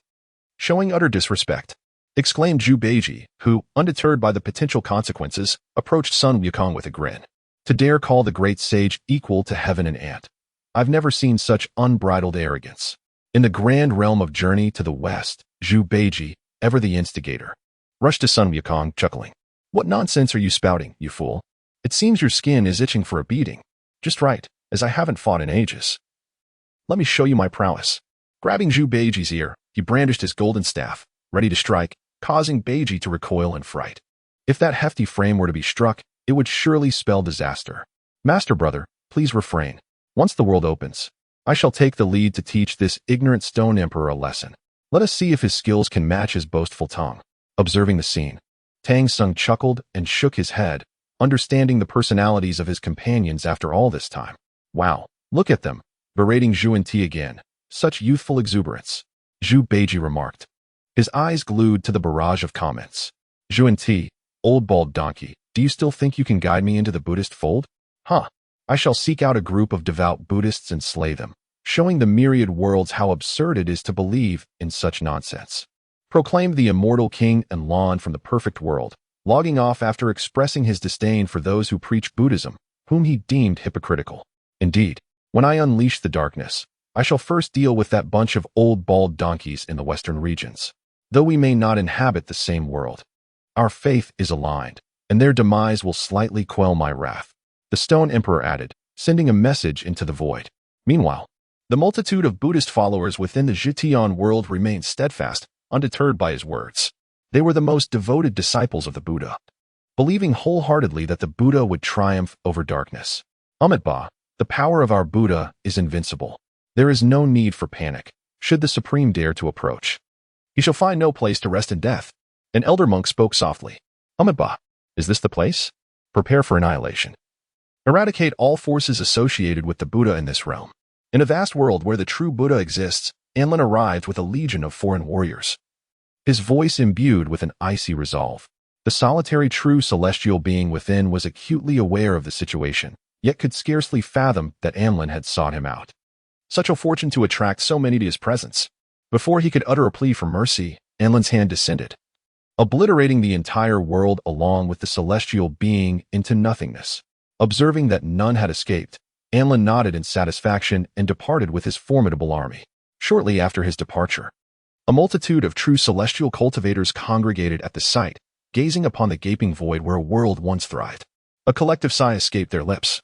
Showing utter disrespect, exclaimed Zhu Beiji, who, undeterred by the potential consequences, approached Sun Wukong with a grin. To dare call the great sage equal to heaven an ant. I've never seen such unbridled arrogance. In the grand realm of journey to the west, Zhu Beiji, ever the instigator, rushed to Sun Wukong, chuckling. What nonsense are you spouting, you fool? It seems your skin is itching for a beating. Just right, as I haven't fought in ages. Let me show you my prowess. Grabbing Zhu Beiji's ear, he brandished his golden staff, ready to strike, causing Beiji to recoil in fright. If that hefty frame were to be struck, it would surely spell disaster. Master brother, please refrain. Once the world opens, I shall take the lead to teach this ignorant Stone Emperor a lesson. Let us see if his skills can match his boastful tongue. Observing the scene, Tang San chuckled and shook his head, understanding the personalities of his companions after all this time. Wow, look at them, berating Zhu Ti again. Such youthful exuberance, Zhu Beiji remarked, his eyes glued to the barrage of comments. Zhu Ti, old bald donkey, do you still think you can guide me into the Buddhist fold? Huh. I shall seek out a group of devout Buddhists and slay them, showing the myriad worlds how absurd it is to believe in such nonsense. Proclaimed the immortal king and Lan from the perfect world, logging off after expressing his disdain for those who preach Buddhism, whom he deemed hypocritical. Indeed, when I unleash the darkness, I shall first deal with that bunch of old bald donkeys in the western regions. Though we may not inhabit the same world, our faith is aligned, and their demise will slightly quell my wrath. The Stone Emperor added, sending a message into the void. Meanwhile, the multitude of Buddhist followers within the Zhitian world remained steadfast, undeterred by his words. They were the most devoted disciples of the Buddha, believing wholeheartedly that the Buddha would triumph over darkness. Amidst, the power of our Buddha is invincible. There is no need for panic, should the Supreme dare to approach. He shall find no place to rest in death. An elder monk spoke softly. Amidst, is this the place? Prepare for annihilation. Eradicate all forces associated with the Buddha in this realm. In a vast world where the true Buddha exists, Anlin arrived with a legion of foreign warriors, his voice imbued with an icy resolve. The solitary true celestial being within was acutely aware of the situation, yet could scarcely fathom that Anlin had sought him out. Such a fortune to attract so many to his presence. Before he could utter a plea for mercy, Anlin's hand descended, obliterating the entire world along with the celestial being into nothingness. Observing that none had escaped, Anlin nodded in satisfaction and departed with his formidable army. Shortly after his departure, a multitude of true celestial cultivators congregated at the site, gazing upon the gaping void where a world once thrived. A collective sigh escaped their lips,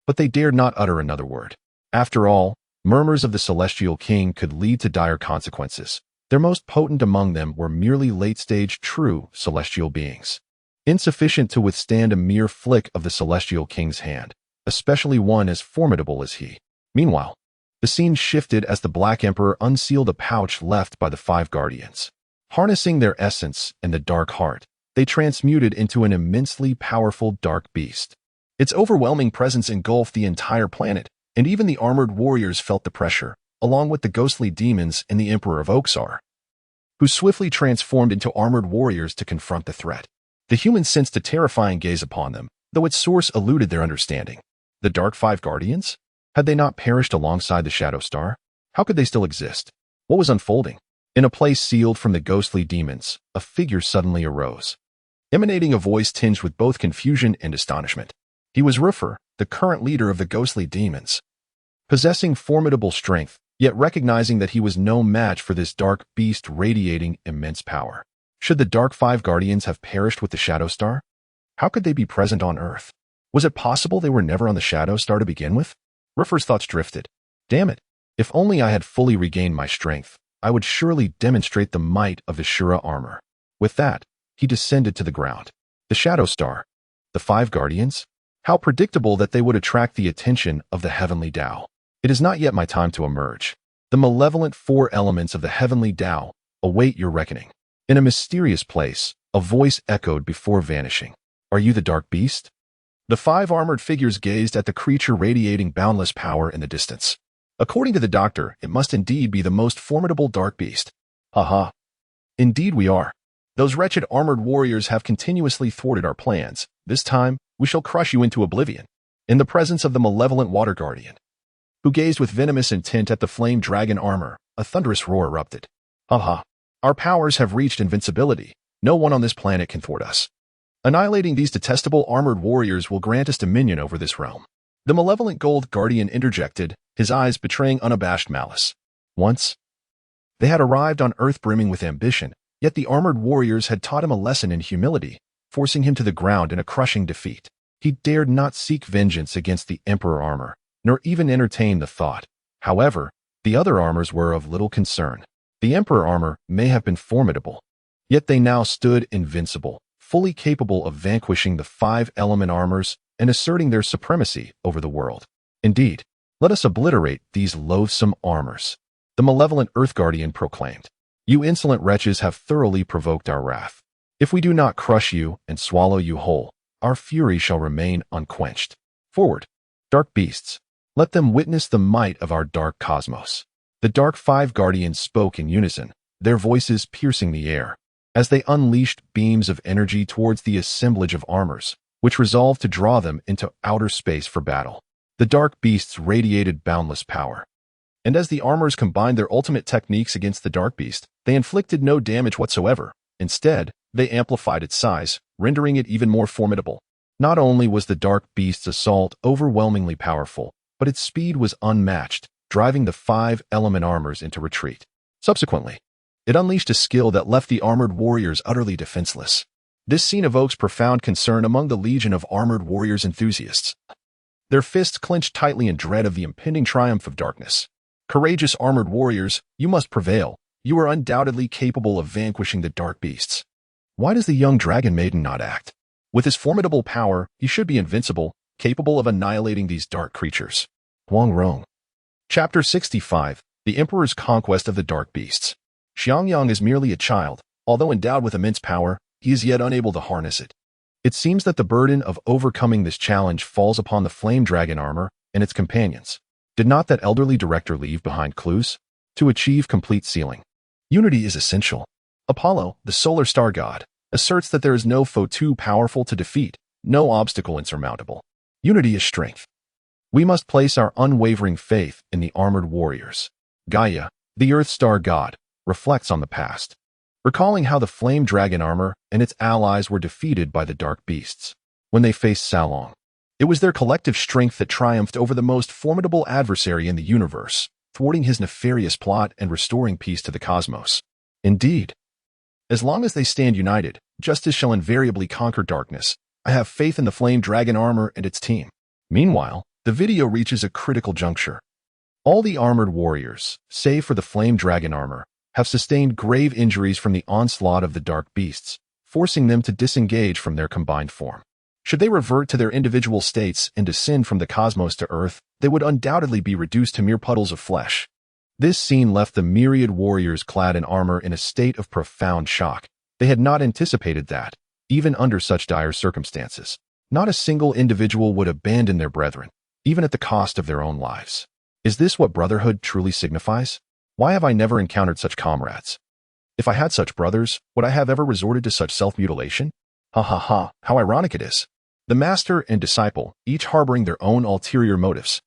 but they dared not utter another word. After all, murmurs of the celestial king could lead to dire consequences. Their most potent among them were merely late-stage true celestial beings, insufficient to withstand a mere flick of the celestial king's hand, especially one as formidable as he. Meanwhile, the scene shifted as the Black Emperor unsealed a pouch left by the five guardians. Harnessing their essence and the dark heart, they transmuted into an immensely powerful dark beast. Its overwhelming presence engulfed the entire planet, and even the armored warriors felt the pressure, along with the ghostly demons and the Emperor of Oxar, who swiftly transformed into armored warriors to confront the threat. The humans sensed a terrifying gaze upon them, though its source eluded their understanding. The Dark Five Guardians? Had they not perished alongside the Shadow Star? How could they still exist? What was unfolding? In a place sealed from the ghostly demons, a figure suddenly arose, emanating a voice tinged with both confusion and astonishment. He was Rufer, the current leader of the ghostly demons. Possessing formidable strength, yet recognizing that he was no match for this dark beast radiating immense power. Should the Dark Five Guardians have perished with the Shadow Star? How could they be present on Earth? Was it possible they were never on the Shadow Star to begin with? Rufer's thoughts drifted. Damn it. If only I had fully regained my strength, I would surely demonstrate the might of the Shura armor. With that, he descended to the ground. The Shadow Star. The 5 guardians? How predictable that they would attract the attention of the heavenly Tao. It is not yet my time to emerge. The malevolent 4 elements of the heavenly Tao await your reckoning. In a mysterious place, a voice echoed before vanishing. Are you the dark beast? The 5 armored figures gazed at the creature radiating boundless power in the distance. According to the doctor, it must indeed be the most formidable dark beast. Haha. Indeed we are. Those wretched armored warriors have continuously thwarted our plans. This time, we shall crush you into oblivion. In the presence of the malevolent water guardian, who gazed with venomous intent at the flame dragon armor, a thunderous roar erupted. Haha. Our powers have reached invincibility. No one on this planet can thwart us. Annihilating these detestable armored warriors will grant us dominion over this realm. The malevolent gold guardian interjected, his eyes betraying unabashed malice. Once, they had arrived on Earth brimming with ambition, yet the armored warriors had taught him a lesson in humility, forcing him to the ground in a crushing defeat. He dared not seek vengeance against the Emperor armor, nor even entertain the thought. However, the other armors were of little concern. The Emperor armor may have been formidable, yet they now stood invincible, fully capable of vanquishing the 5 element armors and asserting their supremacy over the world. Indeed, let us obliterate these loathsome armors. The malevolent Earth Guardian proclaimed. You insolent wretches have thoroughly provoked our wrath. If we do not crush you and swallow you whole, our fury shall remain unquenched. Forward, dark beasts. Let them witness the might of our dark cosmos. The dark 5 guardians spoke in unison, their voices piercing the air, as they unleashed beams of energy towards the assemblage of armors, which resolved to draw them into outer space for battle. The dark beasts radiated boundless power. And as the armors combined their ultimate techniques against the dark beast, they inflicted no damage whatsoever. Instead, they amplified its size, rendering it even more formidable. Not only was the dark beast's assault overwhelmingly powerful, but its speed was unmatched, driving the 5 element armors into retreat. Subsequently, it unleashed a skill that left the armored warriors utterly defenseless. This scene evokes profound concern among the legion of armored warriors enthusiasts. Their fists clenched tightly in dread of the impending triumph of darkness. Courageous armored warriors, you must prevail. You are undoubtedly capable of vanquishing the dark beasts. Why does the young dragon maiden not act? With his formidable power, he should be invincible, capable of annihilating these dark creatures. Huang Rong. Chapter 65. The Emperor's Conquest of the Dark Beasts. Xiangyang is merely a child. Although endowed with immense power, he is yet unable to harness it. It seems that the burden of overcoming this challenge falls upon the flame dragon armor and its companions. Did not that elderly director leave behind clues? To achieve complete sealing, unity is essential. Apollo, the solar star god, asserts that there is no foe too powerful to defeat, no obstacle insurmountable. Unity is strength. We must place our unwavering faith in the armored warriors. Gaia, the earth star god, reflects on the past, recalling how the flame dragon armor and its allies were defeated by the dark beasts. When they faced Salong, it was their collective strength that triumphed over the most formidable adversary in the universe, thwarting his nefarious plot and restoring peace to the cosmos. Indeed, as long as they stand united, justice shall invariably conquer darkness. I have faith in the flame dragon armor and its team. Meanwhile, the video reaches a critical juncture. All the armored warriors, save for the flame dragon armor, have sustained grave injuries from the onslaught of the dark beasts, forcing them to disengage from their combined form. Should they revert to their individual states and descend from the cosmos to Earth, they would undoubtedly be reduced to mere puddles of flesh. This scene left the myriad warriors clad in armor in a state of profound shock. They had not anticipated that, even under such dire circumstances, not a single individual would abandon their brethren, even at the cost of their own lives. Is this what brotherhood truly signifies? Why have I never encountered such comrades? If I had such brothers, would I have ever resorted to such self-mutilation? Ha ha ha, how ironic it is. The master and disciple, each harboring their own ulterior motives.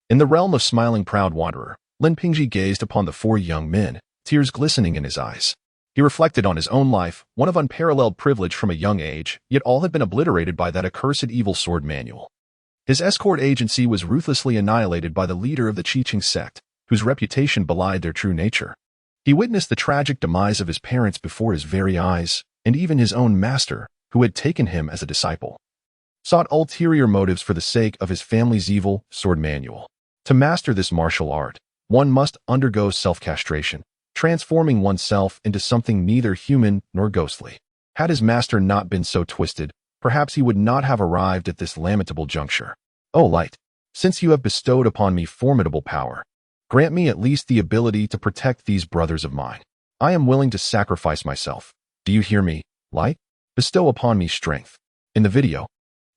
In the realm of smiling proud wanderer, Lin Pingji gazed upon the 4 young men, tears glistening in his eyes. He reflected on his own life, one of unparalleled privilege from a young age, yet all had been obliterated by that accursed evil sword manual. His escort agency was ruthlessly annihilated by the leader of the Qiqing sect, whose reputation belied their true nature. He witnessed the tragic demise of his parents before his very eyes, and even his own master, who had taken him as a disciple, sought ulterior motives for the sake of his family's evil sword manual. To master this martial art, one must undergo self-castration, transforming oneself into something neither human nor ghostly. Had his master not been so twisted, perhaps he would not have arrived at this lamentable juncture. O light, since you have bestowed upon me formidable power, grant me at least the ability to protect these brothers of mine. I am willing to sacrifice myself. Do you hear me, light? Bestow upon me strength. In the video,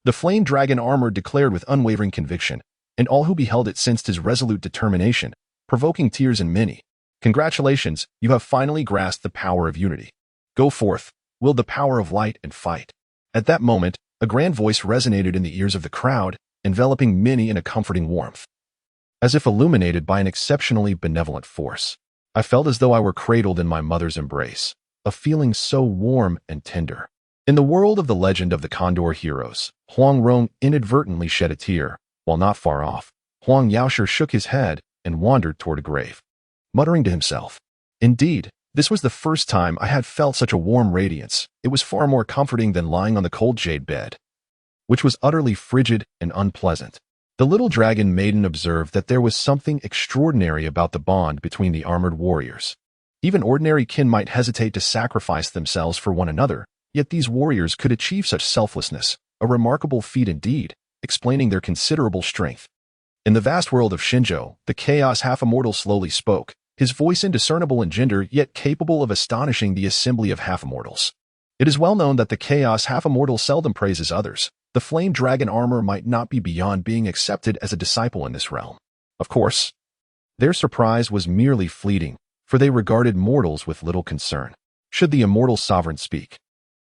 the flame dragon armor declared with unwavering conviction, and all who beheld it sensed his resolute determination, provoking tears in many. Congratulations, you have finally grasped the power of unity. Go forth, wield the power of light and fight. At that moment, a grand voice resonated in the ears of the crowd, enveloping many in a comforting warmth. As if illuminated by an exceptionally benevolent force, I felt as though I were cradled in my mother's embrace, a feeling so warm and tender. In the world of the legend of the Condor heroes, Huang Rong inadvertently shed a tear, while not far off, Huang Yaoshi shook his head and wandered toward a grave, muttering to himself. Indeed, this was the first time I had felt such a warm radiance. It was far more comforting than lying on the cold jade bed, which was utterly frigid and unpleasant. The little dragon maiden observed that there was something extraordinary about the bond between the armored warriors. Even ordinary kin might hesitate to sacrifice themselves for one another, yet these warriors could achieve such selflessness, a remarkable feat indeed, explaining their considerable strength. In the vast world of Shinzhou, the chaos half-immortal slowly spoke, his voice indiscernible in gender yet capable of astonishing the assembly of half-immortals. It is well known that the chaos half-immortal seldom praises others. The flame dragon armor might not be beyond being accepted as a disciple in this realm. Of course, their surprise was merely fleeting, for they regarded mortals with little concern. Should the immortal sovereign speak,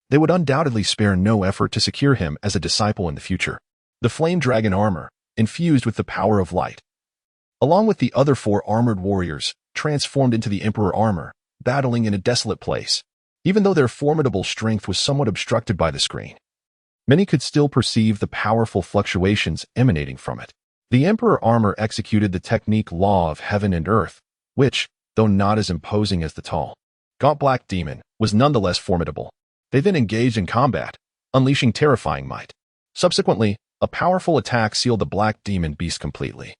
they would undoubtedly spare no effort to secure him as a disciple in the future. The flame dragon armor, infused with the power of light, along with the other 4 armored warriors, transformed into the emperor armor, battling in a desolate place. Even though their formidable strength was somewhat obstructed by the screen, many could still perceive the powerful fluctuations emanating from it. The emperor armor executed the technique law of heaven and earth, which, though not as imposing as the tall, gaunt black demon, was nonetheless formidable. They then engaged in combat, unleashing terrifying might. Subsequently, a powerful attack sealed the black demon beast completely,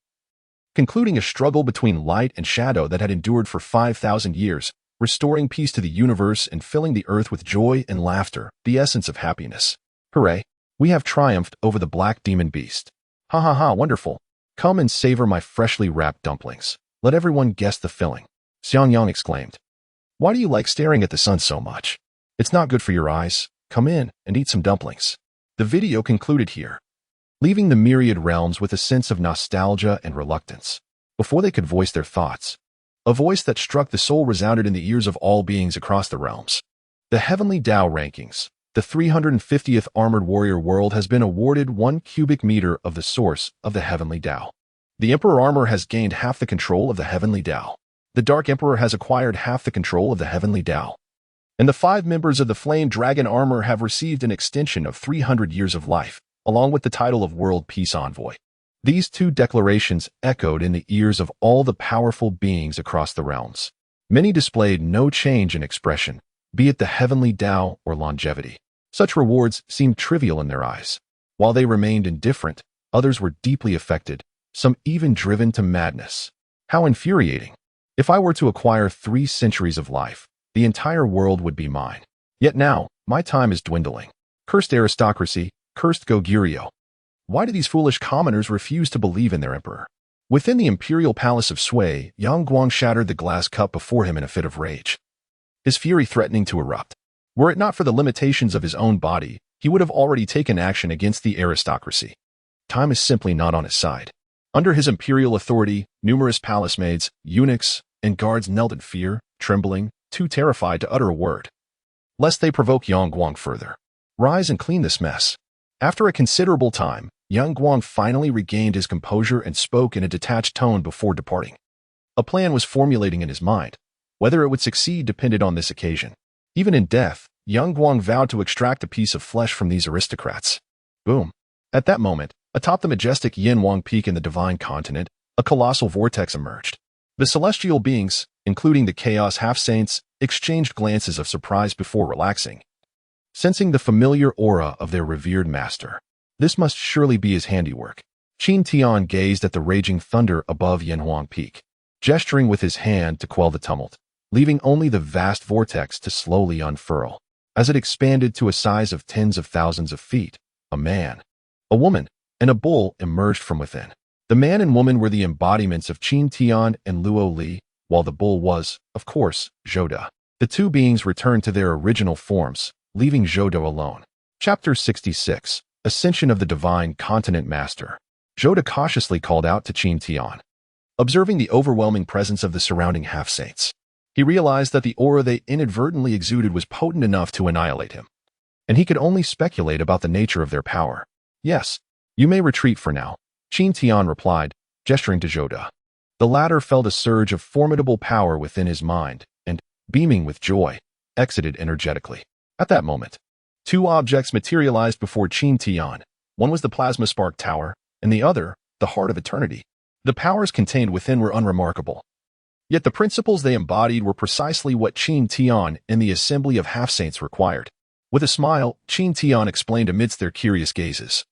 concluding a struggle between light and shadow that had endured for 5,000 years, restoring peace to the universe and filling the earth with joy and laughter, the essence of happiness. Hooray! We have triumphed over the black demon beast. Ha ha ha, wonderful. Come and savor my freshly wrapped dumplings. Let everyone guess the filling. Xiangyang exclaimed. Why do you like staring at the sun so much? It's not good for your eyes. Come in and eat some dumplings. The video concluded here, leaving the myriad realms with a sense of nostalgia and reluctance. Before they could voice their thoughts, a voice that struck the soul resounded in the ears of all beings across the realms. The Heavenly Dao Rankings. The 350th Armored Warrior World has been awarded 1 cubic meter of the source of the Heavenly Dao. The Emperor Armor has gained half the control of the Heavenly Dao. The Dark Emperor has acquired half the control of the Heavenly Dao. And the 5 members of the Flame Dragon Armor have received an extension of 300 years of life, along with the title of World Peace Envoy. These 2 declarations echoed in the ears of all the powerful beings across the realms. Many displayed no change in expression, be it the Heavenly Dao or longevity. Such rewards seemed trivial in their eyes. While they remained indifferent, others were deeply affected, some even driven to madness. How infuriating! If I were to acquire 3 centuries of life, the entire world would be mine. Yet now, my time is dwindling. Cursed aristocracy, cursed Goguryeo. Why do these foolish commoners refuse to believe in their emperor? Within the imperial palace of Sui, Yang Guang shattered the glass cup before him in a fit of rage, his fury threatening to erupt. Were it not for the limitations of his own body, he would have already taken action against the aristocracy. Time is simply not on his side. Under his imperial authority, numerous palace maids, eunuchs, and guards knelt in fear, trembling, too terrified to utter a word, lest they provoke Yang Guang further. Rise and clean this mess. After a considerable time, Yang Guang finally regained his composure and spoke in a detached tone before departing. A plan was formulating in his mind. Whether it would succeed depended on this occasion. Even in death, Yang Guang vowed to extract a piece of flesh from these aristocrats. Boom. At that moment, atop the majestic Yinhuang Peak in the Divine Continent, a colossal vortex emerged. The celestial beings, including the Chaos Half-Saints, exchanged glances of surprise before relaxing, sensing the familiar aura of their revered master. This must surely be his handiwork. Qin Tian gazed at the raging thunder above Yinhuang Peak, gesturing with his hand to quell the tumult. leaving only the vast vortex to slowly unfurl. As it expanded to a size of tens of thousands of feet, a man, a woman, and a bull emerged from within. The man and woman were the embodiments of Qin Tian and Luo Li, while the bull was, of course, Zhouda. The two beings returned to their original forms, leaving Zhouda alone. Chapter 66. Ascension of the Divine Continent Master. Zhouda cautiously called out to Qin Tian. Observing the overwhelming presence of the surrounding half-saints, he realized that the aura they inadvertently exuded was potent enough to annihilate him, and he could only speculate about the nature of their power. Yes, you may retreat for now, Qin Tian replied, gesturing to Zhouda. The latter felt a surge of formidable power within his mind, and, beaming with joy, exited energetically. At that moment, two objects materialized before Qin Tian. One was the plasma spark tower, and the other, the heart of eternity. The powers contained within were unremarkable. Yet the principles they embodied were precisely what Qin Tian and the assembly of half-saints required. With a smile, Qin Tian explained amidst their curious gazes.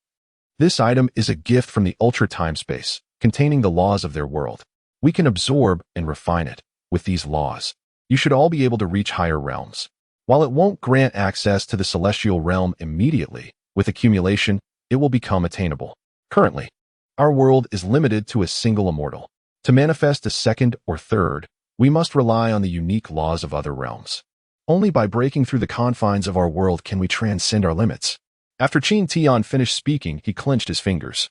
This item is a gift from the ultra-time-space, containing the laws of their world. We can absorb and refine it. With these laws, you should all be able to reach higher realms. While it won't grant access to the celestial realm immediately, with accumulation, it will become attainable. Currently, our world is limited to a single immortal. To manifest a second or third, we must rely on the unique laws of other realms. Only by breaking through the confines of our world can we transcend our limits. After Qin Tian finished speaking, he clenched his fingers,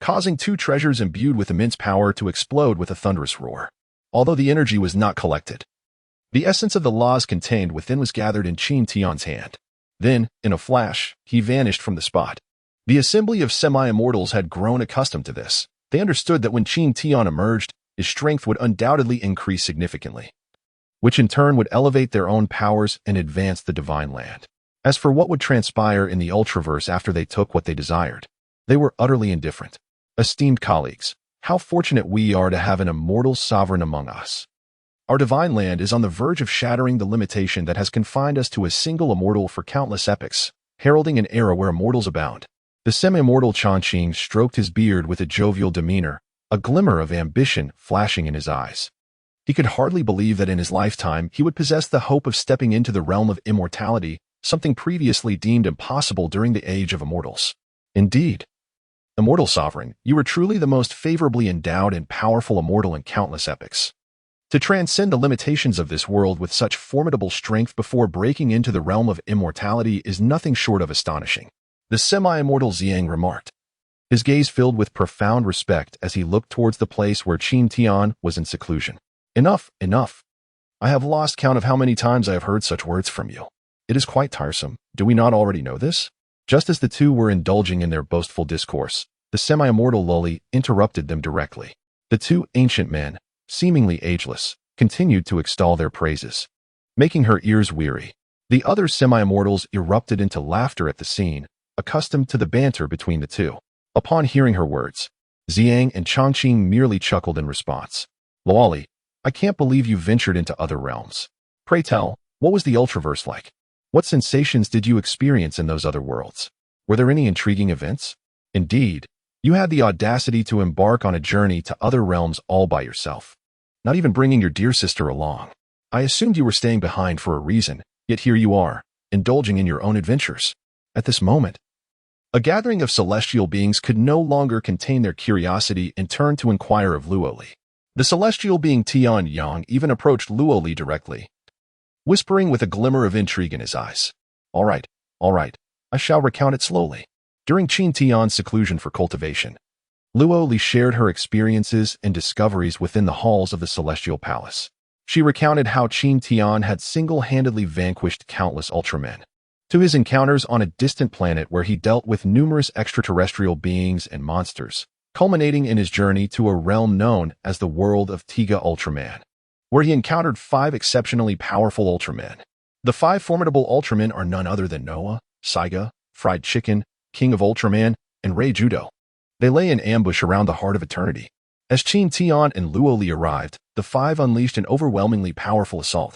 causing two treasures imbued with immense power to explode with a thunderous roar. Although the energy was not collected, the essence of the laws contained within was gathered in Qin Tian's hand. Then, in a flash, he vanished from the spot. The assembly of semi-immortals had grown accustomed to this. They understood that when Qin Tian emerged, his strength would undoubtedly increase significantly, which in turn would elevate their own powers and advance the divine land. As for what would transpire in the Ultraverse after they took what they desired, they were utterly indifferent. Esteemed colleagues, how fortunate we are to have an immortal sovereign among us. Our divine land is on the verge of shattering the limitation that has confined us to a single immortal for countless epochs, heralding an era where immortals abound. The semi-immortal Chongqing stroked his beard with a jovial demeanor, a glimmer of ambition flashing in his eyes. He could hardly believe that in his lifetime he would possess the hope of stepping into the realm of immortality, something previously deemed impossible during the age of immortals. Indeed, immortal sovereign, you are truly the most favorably endowed and powerful immortal in countless epochs. To transcend the limitations of this world with such formidable strength before breaking into the realm of immortality is nothing short of astonishing. The semi-immortal Xiang remarked, his gaze filled with profound respect as he looked towards the place where Qin Tian was in seclusion. Enough, enough. I have lost count of how many times I have heard such words from you. It is quite tiresome. Do we not already know this? Just as the two were indulging in their boastful discourse, the semi-immortal Loli interrupted them directly. The two ancient men, seemingly ageless, continued to extol their praises, making her ears weary. The other semi-immortals erupted into laughter at the scene, accustomed to the banter between the two. Upon hearing her words, Xiang and Chongqing merely chuckled in response. Loli, I can't believe you ventured into other realms. Pray tell, what was the Ultraverse like? What sensations did you experience in those other worlds? Were there any intriguing events? Indeed, you had the audacity to embark on a journey to other realms all by yourself, not even bringing your dear sister along. I assumed you were staying behind for a reason, yet here you are, indulging in your own adventures. At this moment, a gathering of celestial beings could no longer contain their curiosity and turned to inquire of Luo Li. The celestial being Tian Yang even approached Luo Li directly, whispering with a glimmer of intrigue in his eyes. All right, I shall recount it slowly. During Qin Tian's seclusion for cultivation, Luo Li shared her experiences and discoveries within the halls of the Celestial Palace. She recounted how Qin Tian had single-handedly vanquished countless Ultramen, to his encounters on a distant planet where he dealt with numerous extraterrestrial beings and monsters, culminating in his journey to a realm known as the world of Tiga Ultraman, where he encountered 5 exceptionally powerful Ultramen. The 5 formidable Ultramen are none other than Noah, Saiga, Fried Chicken, King of Ultraman, and Rei Judo. They lay in ambush around the heart of eternity. As Qin Tian and Luo Li arrived, the 5 unleashed an overwhelmingly powerful assault,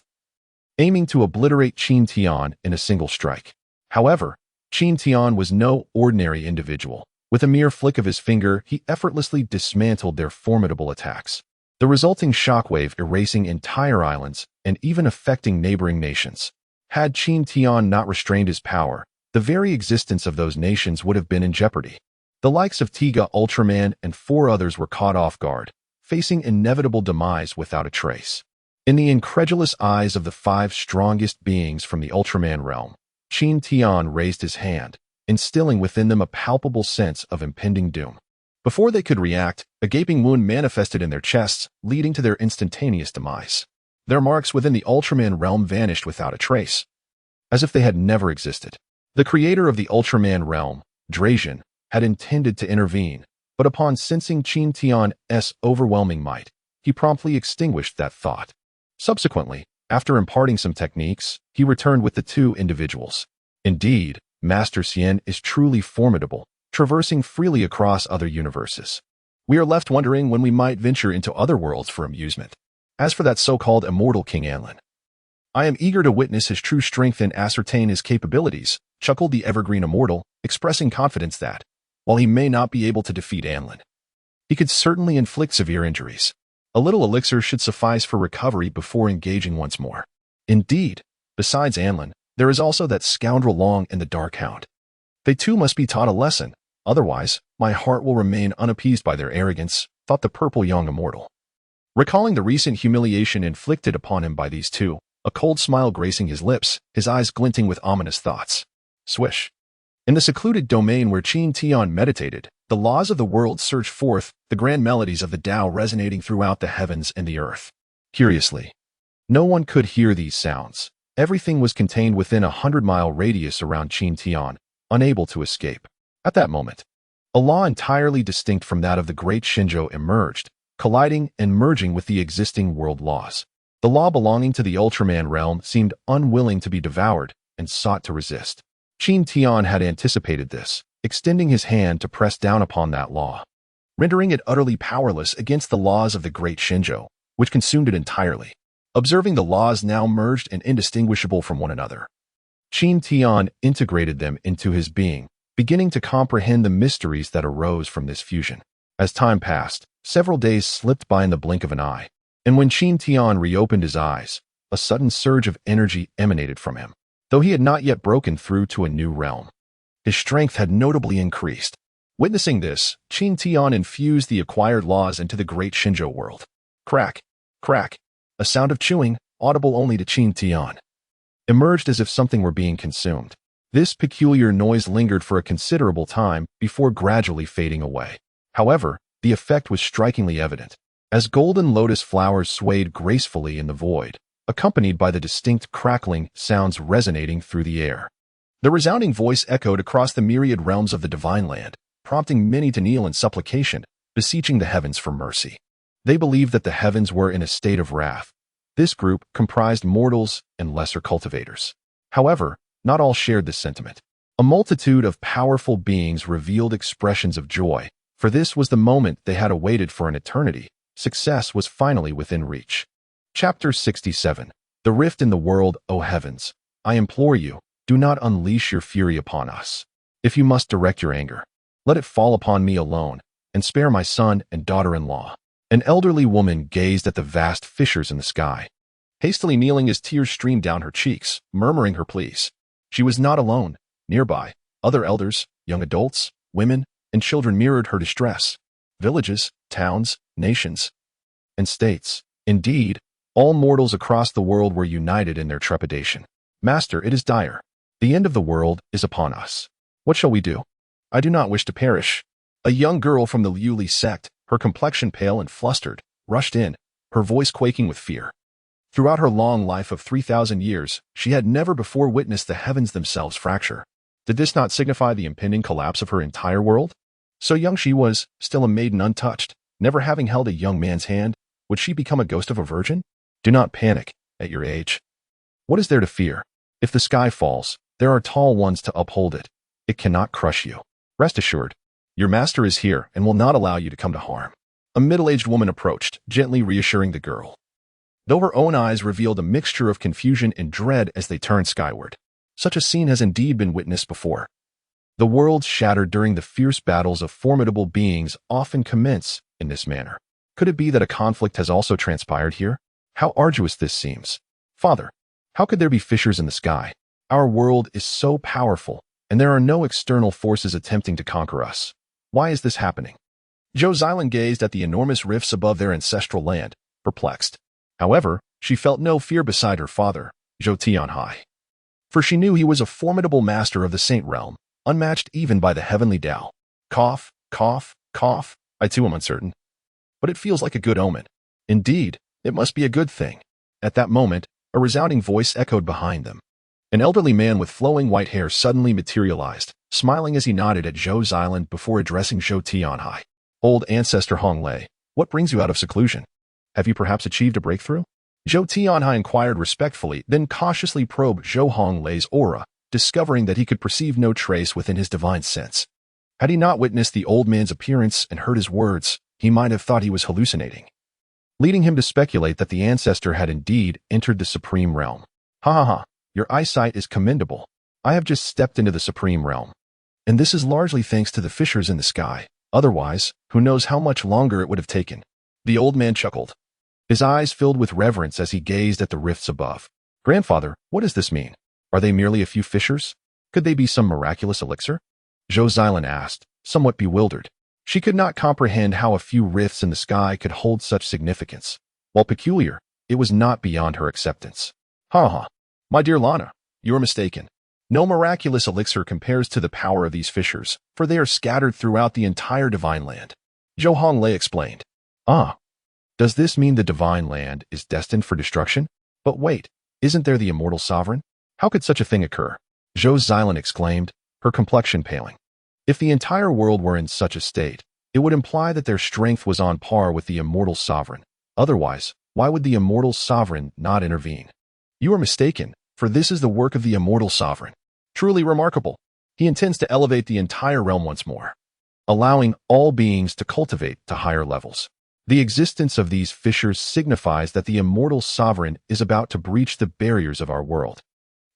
aiming to obliterate Qin Tian in a single strike. However, Qin Tian was no ordinary individual. With a mere flick of his finger, he effortlessly dismantled their formidable attacks. the resulting shockwave erasing entire islands and even affecting neighboring nations. Had Qin Tian not restrained his power, the very existence of those nations would have been in jeopardy. The likes of Tiga, Ultraman, and 4 others were caught off guard, facing inevitable demise without a trace. In the incredulous eyes of the 5 strongest beings from the Ultraman realm, Qin Tian raised his hand, instilling within them a palpable sense of impending doom. Before they could react, a gaping wound manifested in their chests, leading to their instantaneous demise. Their marks within the Ultraman realm vanished without a trace, as if they had never existed. The creator of the Ultraman realm, Drazian, had intended to intervene, but upon sensing Qin Tian's overwhelming might, he promptly extinguished that thought. Subsequently, after imparting some techniques, he returned with the 2 individuals. Indeed, Master Xian is truly formidable, traversing freely across other universes. We are left wondering when we might venture into other worlds for amusement. As for that so-called immortal King Anlin, I am eager to witness his true strength and ascertain his capabilities, chuckled the evergreen immortal, expressing confidence that, while he may not be able to defeat Anlin, he could certainly inflict severe injuries. A little elixir should suffice for recovery before engaging once more. Indeed, besides Anlin, there is also that scoundrel Long and the Dark Hound. They too must be taught a lesson, otherwise my heart will remain unappeased by their arrogance, thought the purple young immortal. Recalling the recent humiliation inflicted upon him by these 2, a cold smile gracing his lips, his eyes glinting with ominous thoughts. Swish. In the secluded domain where Qin Tian meditated, the laws of the world surged forth, the grand melodies of the Tao resonating throughout the heavens and the earth. Curiously, no one could hear these sounds. Everything was contained within a 100-mile radius around Qin Tian, unable to escape. At that moment, a law entirely distinct from that of the great Shinjo emerged, colliding and merging with the existing world laws. The law belonging to the Ultraman realm seemed unwilling to be devoured and sought to resist. Qin Tian had anticipated this, extending his hand to press down upon that law, rendering it utterly powerless against the laws of the great Shinjo, which consumed it entirely. Observing the laws now merged and indistinguishable from one another, Qin Tian integrated them into his being, beginning to comprehend the mysteries that arose from this fusion. As time passed, several days slipped by in the blink of an eye, and when Qin Tian reopened his eyes, a sudden surge of energy emanated from him. Though he had not yet broken through to a new realm, his strength had notably increased. Witnessing this, Qin Tian infused the acquired laws into the great Shinjo world. Crack, crack, a sound of chewing, audible only to Qin Tian, emerged as if something were being consumed. This peculiar noise lingered for a considerable time before gradually fading away. However, the effect was strikingly evident, as golden lotus flowers swayed gracefully in the void, accompanied by the distinct crackling sounds resonating through the air. The resounding voice echoed across the myriad realms of the divine land, prompting many to kneel in supplication, beseeching the heavens for mercy. They believed that the heavens were in a state of wrath. This group comprised mortals and lesser cultivators. However, not all shared this sentiment. A multitude of powerful beings revealed expressions of joy, for this was the moment they had awaited for an eternity. Success was finally within reach. Chapter 67. The Rift in the World. O heavens, I implore you, do not unleash your fury upon us. If you must direct your anger, let it fall upon me alone, and spare my son and daughter-in-law. An elderly woman gazed at the vast fissures in the sky, hastily kneeling as tears streamed down her cheeks, murmuring her pleas. She was not alone. Nearby, other elders, young adults, women, and children mirrored her distress. Villages, towns, nations, and states. Indeed, all mortals across the world were united in their trepidation. Master, it is dire. The end of the world is upon us. What shall we do? I do not wish to perish. A young girl from the Liuli sect, her complexion pale and flustered, rushed in, her voice quaking with fear. Throughout her long life of 3,000 years, she had never before witnessed the heavens themselves fracture. Did this not signify the impending collapse of her entire world? So young she was, still a maiden untouched, never having held a young man's hand, would she become a ghost of a virgin? Do not panic, at your age. What is there to fear? If the sky falls, there are tall ones to uphold it. It cannot crush you. Rest assured, your master is here and will not allow you to come to harm. A middle-aged woman approached, gently reassuring the girl, though her own eyes revealed a mixture of confusion and dread as they turned skyward. Such a scene has indeed been witnessed before. The worlds shattered during the fierce battles of formidable beings often commence in this manner. Could it be that a conflict has also transpired here? How arduous this seems. Father, how could there be fissures in the sky? Our world is so powerful, and there are no external forces attempting to conquer us. Why is this happening? Zhou Zilan gazed at the enormous rifts above their ancestral land, perplexed. However, she felt no fear beside her father, Zhou Tianhai. For she knew he was a formidable master of the Saint Realm, unmatched even by the heavenly Tao. Cough, cough, cough. I too am uncertain. But it feels like a good omen. Indeed, it must be a good thing. At that moment, a resounding voice echoed behind them. An elderly man with flowing white hair suddenly materialized, smiling as he nodded at Zhou Zilan before addressing Zhou Tianhai. Old ancestor Hong Lei, what brings you out of seclusion? Have you perhaps achieved a breakthrough? Zhou Tianhai inquired respectfully, then cautiously probed Zhou Hong Lei's aura, discovering that he could perceive no trace within his divine sense. Had he not witnessed the old man's appearance and heard his words, he might have thought he was hallucinating, leading him to speculate that the ancestor had indeed entered the Supreme Realm. Ha ha ha, your eyesight is commendable. I have just stepped into the Supreme Realm. And this is largely thanks to the fissures in the sky. Otherwise, who knows how much longer it would have taken. The old man chuckled. His eyes filled with reverence as he gazed at the rifts above. Grandfather, what does this mean? Are they merely a few fissures? Could they be some miraculous elixir? Zhou Zilan asked, somewhat bewildered. She could not comprehend how a few rifts in the sky could hold such significance. While peculiar, it was not beyond her acceptance. Ha ha. My dear Lana, you are mistaken. No miraculous elixir compares to the power of these fissures, for they are scattered throughout the entire divine land. Zhou Honglei explained. Ah. Does this mean the divine land is destined for destruction? But wait, isn't there the immortal sovereign? How could such a thing occur? Zhou Zilan exclaimed, her complexion paling. If the entire world were in such a state, it would imply that their strength was on par with the immortal sovereign. Otherwise, why would the immortal sovereign not intervene? You are mistaken, for this is the work of the immortal sovereign. Truly remarkable. He intends to elevate the entire realm once more, allowing all beings to cultivate to higher levels. The existence of these fissures signifies that the immortal sovereign is about to breach the barriers of our world,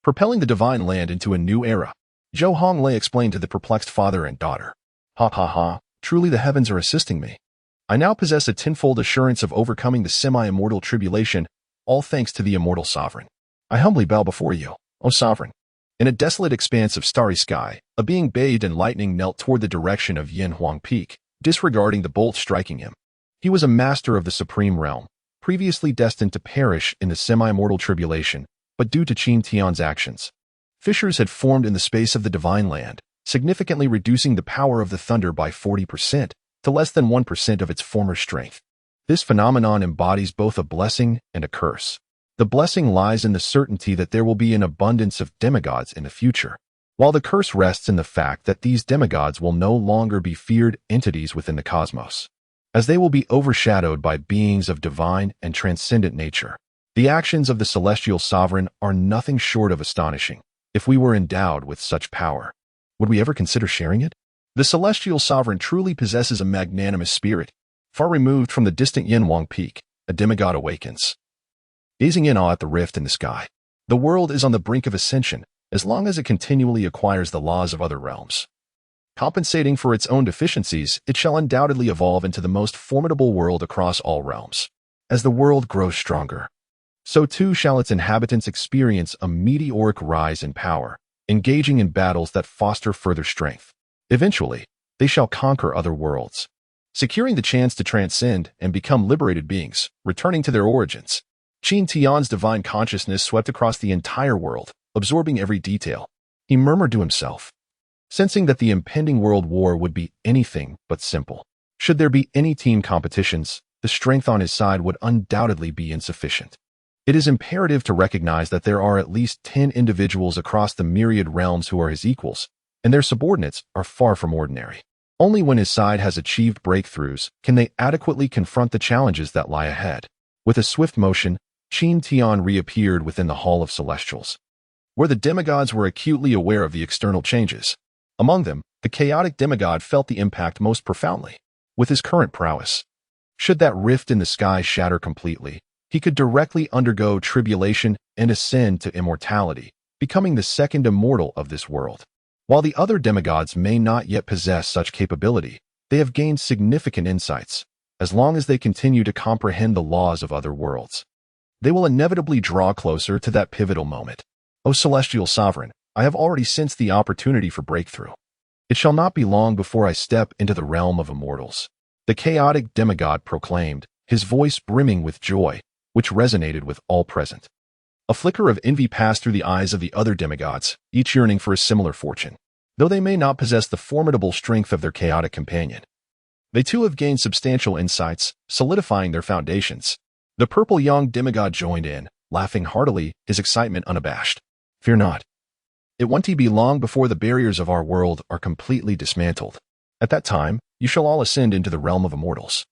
propelling the divine land into a new era. Zhou Honglei explained to the perplexed father and daughter. Ha ha ha, truly the heavens are assisting me. I now possess a tenfold assurance of overcoming the semi-immortal tribulation, all thanks to the immortal sovereign. I humbly bow before you, O sovereign. In a desolate expanse of starry sky, a being bathed in lightning knelt toward the direction of Yin Huang Peak, disregarding the bolt striking him. He was a master of the supreme realm, previously destined to perish in the semi-immortal tribulation, but due to Qin Tian's actions, fissures had formed in the space of the divine land, significantly reducing the power of the thunder by 40% to less than 1% of its former strength. This phenomenon embodies both a blessing and a curse. The blessing lies in the certainty that there will be an abundance of demigods in the future, while the curse rests in the fact that these demigods will no longer be feared entities within the cosmos, as they will be overshadowed by beings of divine and transcendent nature. The actions of the celestial sovereign are nothing short of astonishing. If we were endowed with such power, would we ever consider sharing it? The celestial sovereign truly possesses a magnanimous spirit. Far removed from the distant Yin Huang Peak, a demigod awakens, gazing in awe at the rift in the sky. The world is on the brink of ascension, as long as it continually acquires the laws of other realms. Compensating for its own deficiencies, it shall undoubtedly evolve into the most formidable world across all realms. As the world grows stronger, so too shall its inhabitants experience a meteoric rise in power, engaging in battles that foster further strength. Eventually, they shall conquer other worlds, securing the chance to transcend and become liberated beings, returning to their origins. Qin Tian's divine consciousness swept across the entire world, absorbing every detail. He murmured to himself, sensing that the impending world war would be anything but simple. Should there be any team competitions, the strength on his side would undoubtedly be insufficient. It is imperative to recognize that there are at least 10 individuals across the myriad realms who are his equals, and their subordinates are far from ordinary. Only when his side has achieved breakthroughs can they adequately confront the challenges that lie ahead. With a swift motion, Qin Tian reappeared within the Hall of Celestials, where the demigods were acutely aware of the external changes. Among them, the chaotic demigod felt the impact most profoundly. With his current prowess, should that rift in the sky shatter completely, he could directly undergo tribulation and ascend to immortality, becoming the second immortal of this world. While the other demigods may not yet possess such capability, they have gained significant insights, as long as they continue to comprehend the laws of other worlds. They will inevitably draw closer to that pivotal moment. O Celestial Sovereign, I have already sensed the opportunity for breakthrough. It shall not be long before I step into the realm of immortals. The chaotic demigod proclaimed, his voice brimming with joy, which resonated with all present. A flicker of envy passed through the eyes of the other demigods, each yearning for a similar fortune. Though they may not possess the formidable strength of their chaotic companion, they too have gained substantial insights, solidifying their foundations. The purple young demigod joined in, laughing heartily, his excitement unabashed. Fear not. It won't be long before the barriers of our world are completely dismantled. At that time, you shall all ascend into the realm of immortals.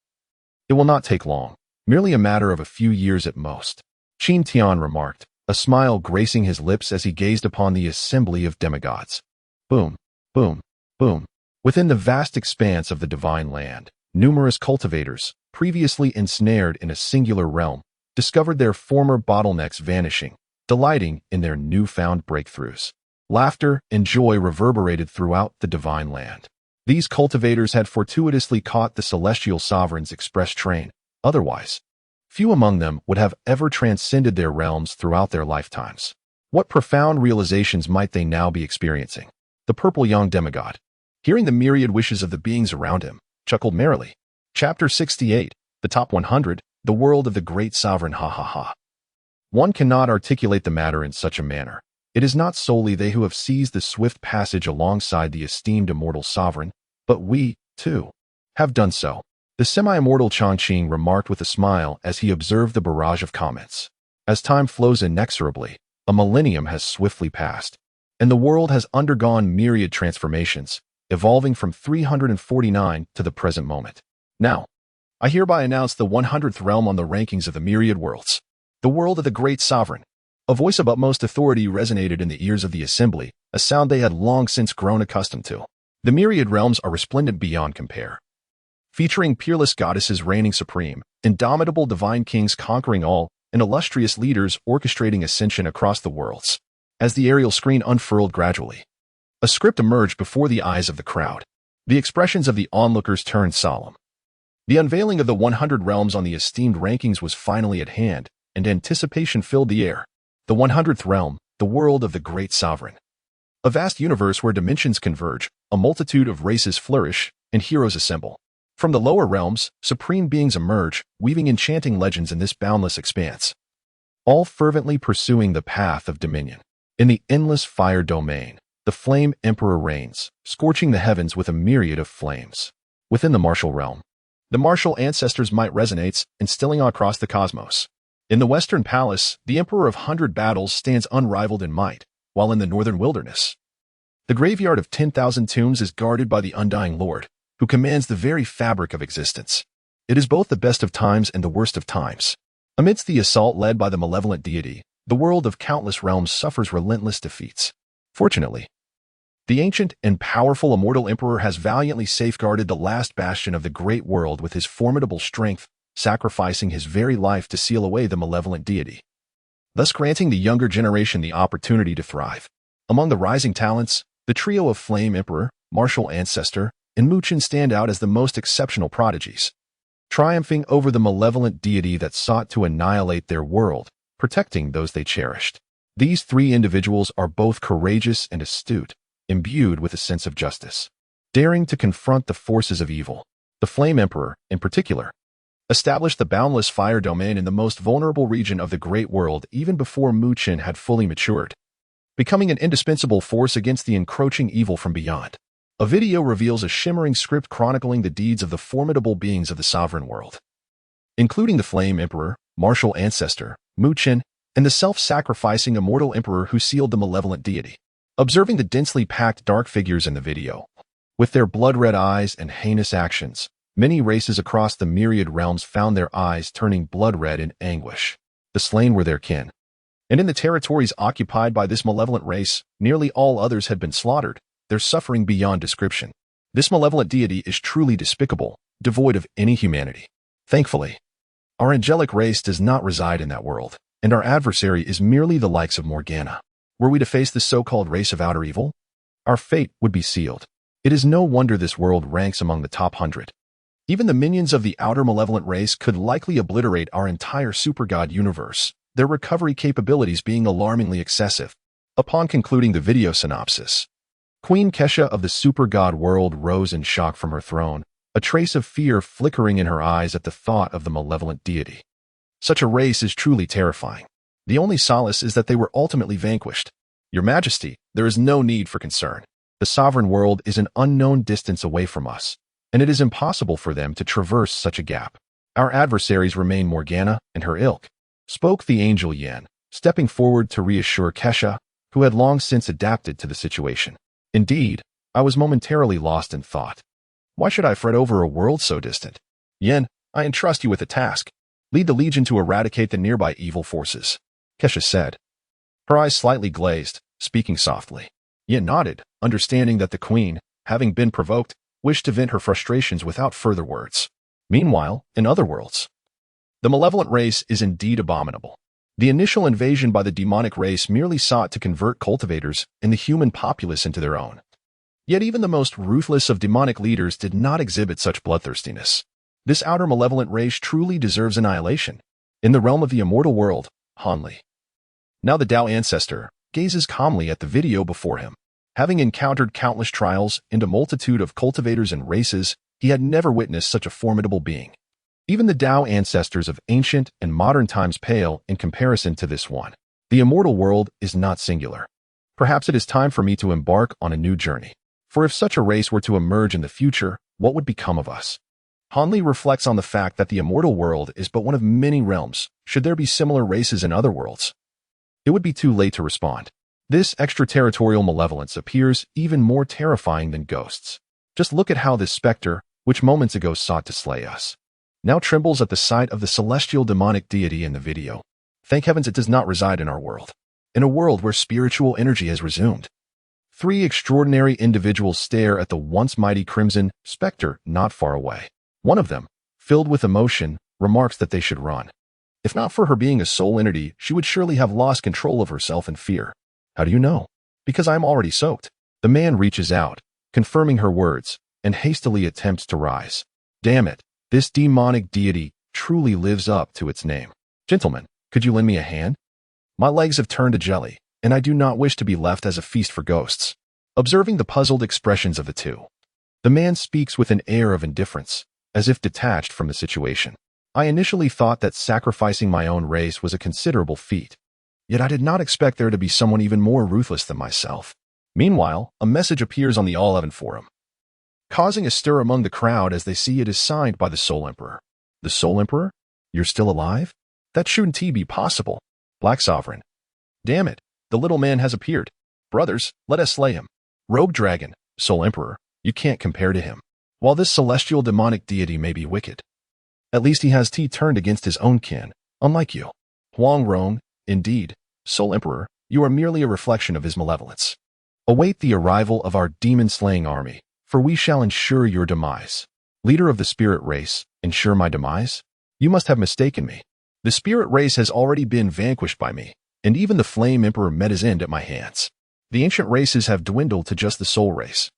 It will not take long, merely a matter of a few years at most. Qin Tian remarked, a smile gracing his lips as he gazed upon the assembly of demigods. Boom, boom, boom. Within the vast expanse of the divine land, numerous cultivators, previously ensnared in a singular realm, discovered their former bottlenecks vanishing, delighting in their newfound breakthroughs. Laughter and joy reverberated throughout the divine land. These cultivators had fortuitously caught the celestial sovereign's express train. Otherwise, few among them would have ever transcended their realms throughout their lifetimes. What profound realizations might they now be experiencing? The purple young demigod, hearing the myriad wishes of the beings around him, chuckled merrily. Chapter 68, The Top 100, The World of the Great Sovereign. Ha ha ha. One cannot articulate the matter in such a manner. It is not solely they who have seized the swift passage alongside the esteemed immortal sovereign, but we, too, have done so. The semi-immortal Chongqing remarked with a smile as he observed the barrage of comments. As time flows inexorably, a millennium has swiftly passed, and the world has undergone myriad transformations, evolving from 349 to the present moment. Now, I hereby announce the 100th realm on the rankings of the myriad worlds, the world of the great sovereign. A voice of utmost authority resonated in the ears of the assembly, a sound they had long since grown accustomed to. The myriad realms are resplendent beyond compare, featuring peerless goddesses reigning supreme, indomitable divine kings conquering all, and illustrious leaders orchestrating ascension across the worlds. As the aerial screen unfurled gradually, a script emerged before the eyes of the crowd. The expressions of the onlookers turned solemn. The unveiling of the 100 realms on the esteemed rankings was finally at hand, and anticipation filled the air. The 100th realm, the world of the great sovereign. A vast universe where dimensions converge, a multitude of races flourish, and heroes assemble. From the lower realms, supreme beings emerge, weaving enchanting legends in this boundless expanse, all fervently pursuing the path of dominion. In the endless fire domain, the flame emperor reigns, scorching the heavens with a myriad of flames. Within the martial realm, the martial ancestor's might resonates, instilling across the cosmos. In the Western Palace, the Emperor of 100 Battles stands unrivaled in might, while in the Northern Wilderness, the graveyard of 10,000 tombs is guarded by the Undying Lord, who commands the very fabric of existence. It is both the best of times and the worst of times. Amidst the assault led by the malevolent deity, the world of countless realms suffers relentless defeats. Fortunately, the ancient and powerful immortal emperor has valiantly safeguarded the last bastion of the great world with his formidable strength, sacrificing his very life to seal away the malevolent deity, thus granting the younger generation the opportunity to thrive. Among the rising talents, the trio of Flame Emperor, Martial Ancestor, and Muchen stand out as the most exceptional prodigies, triumphing over the malevolent deity that sought to annihilate their world, protecting those they cherished. These three individuals are both courageous and astute, imbued with a sense of justice, daring to confront the forces of evil. The Flame Emperor, in particular, established the boundless fire domain in the most vulnerable region of the great world even before Muchen had fully matured, becoming an indispensable force against the encroaching evil from beyond. A video reveals a shimmering script chronicling the deeds of the formidable beings of the sovereign world, including the Flame Emperor, Martial Ancestor, Muchen, and the self-sacrificing immortal emperor who sealed the malevolent deity. Observing the densely packed dark figures in the video, with their blood-red eyes and heinous actions, many races across the myriad realms found their eyes turning blood-red in anguish. The slain were their kin, and in the territories occupied by this malevolent race, nearly all others had been slaughtered, their suffering beyond description. This malevolent deity is truly despicable, devoid of any humanity. Thankfully, our angelic race does not reside in that world, and our adversary is merely the likes of Morgana. Were we to face this so-called race of outer evil, our fate would be sealed. It is no wonder this world ranks among the top 100. Even the minions of the outer malevolent race could likely obliterate our entire supergod universe, their recovery capabilities being alarmingly excessive. Upon concluding the video synopsis, Queen Kesha of the supergod world rose in shock from her throne, a trace of fear flickering in her eyes at the thought of the malevolent deity. Such a race is truly terrifying. The only solace is that they were ultimately vanquished. Your Majesty, there is no need for concern. The sovereign world is an unknown distance away from us, and it is impossible for them to traverse such a gap. Our adversaries remain Morgana and her ilk, spoke the angel Yan, stepping forward to reassure Kesha, who had long since adapted to the situation. Indeed, I was momentarily lost in thought. Why should I fret over a world so distant? Yan, I entrust you with a task. Lead the Legion to eradicate the nearby evil forces, Kesha said. Her eyes slightly glazed, speaking softly. Yan nodded, understanding that the queen, having been provoked, wished to vent her frustrations without further words. Meanwhile, in other worlds, the malevolent race is indeed abominable. The initial invasion by the demonic race merely sought to convert cultivators and the human populace into their own. Yet even the most ruthless of demonic leaders did not exhibit such bloodthirstiness. This outer malevolent race truly deserves annihilation. In the realm of the immortal world, Hanli. Now the Dao ancestor gazes calmly at the video before him. Having encountered countless trials and a multitude of cultivators and races, he had never witnessed such a formidable being. Even the Dao ancestors of ancient and modern times pale in comparison to this one. The immortal world is not singular. Perhaps it is time for me to embark on a new journey. For if such a race were to emerge in the future, what would become of us? Hanli reflects on the fact that the immortal world is but one of many realms. Should there be similar races in other worlds? It would be too late to respond. This extraterritorial malevolence appears even more terrifying than ghosts. Just look at how this specter, which moments ago sought to slay us, now trembles at the sight of the celestial demonic deity in the video. Thank heavens it does not reside in our world. In a world where spiritual energy has resumed. Three extraordinary individuals stare at the once mighty crimson specter not far away. One of them, filled with emotion, remarks that they should run. If not for her being a soul entity, she would surely have lost control of herself in fear. How do you know? Because I am already soaked. The man reaches out, confirming her words, and hastily attempts to rise. Damn it, this demonic deity truly lives up to its name. Gentlemen, could you lend me a hand? My legs have turned to jelly, and I do not wish to be left as a feast for ghosts. Observing the puzzled expressions of the two, the man speaks with an air of indifference, as if detached from the situation. I initially thought that sacrificing my own race was a considerable feat. Yet I did not expect there to be someone even more ruthless than myself. Meanwhile, a message appears on the All-Eleven forum, causing a stir among the crowd as they see it is signed by the Soul Emperor. The Soul Emperor? You're still alive? That shouldn't be possible. Black Sovereign. Damn it, the little man has appeared. Brothers, let us slay him. Rogue Dragon, Soul Emperor, you can't compare to him. While this celestial demonic deity may be wicked, at least he has turned against his own kin, unlike you. Huang Rong, indeed, Soul Emperor, you are merely a reflection of his malevolence. Await the arrival of our demon-slaying army, for we shall ensure your demise. Leader of the spirit race, ensure my demise? You must have mistaken me. The spirit race has already been vanquished by me, and even the Flame Emperor met his end at my hands. The ancient races have dwindled to just the soul race.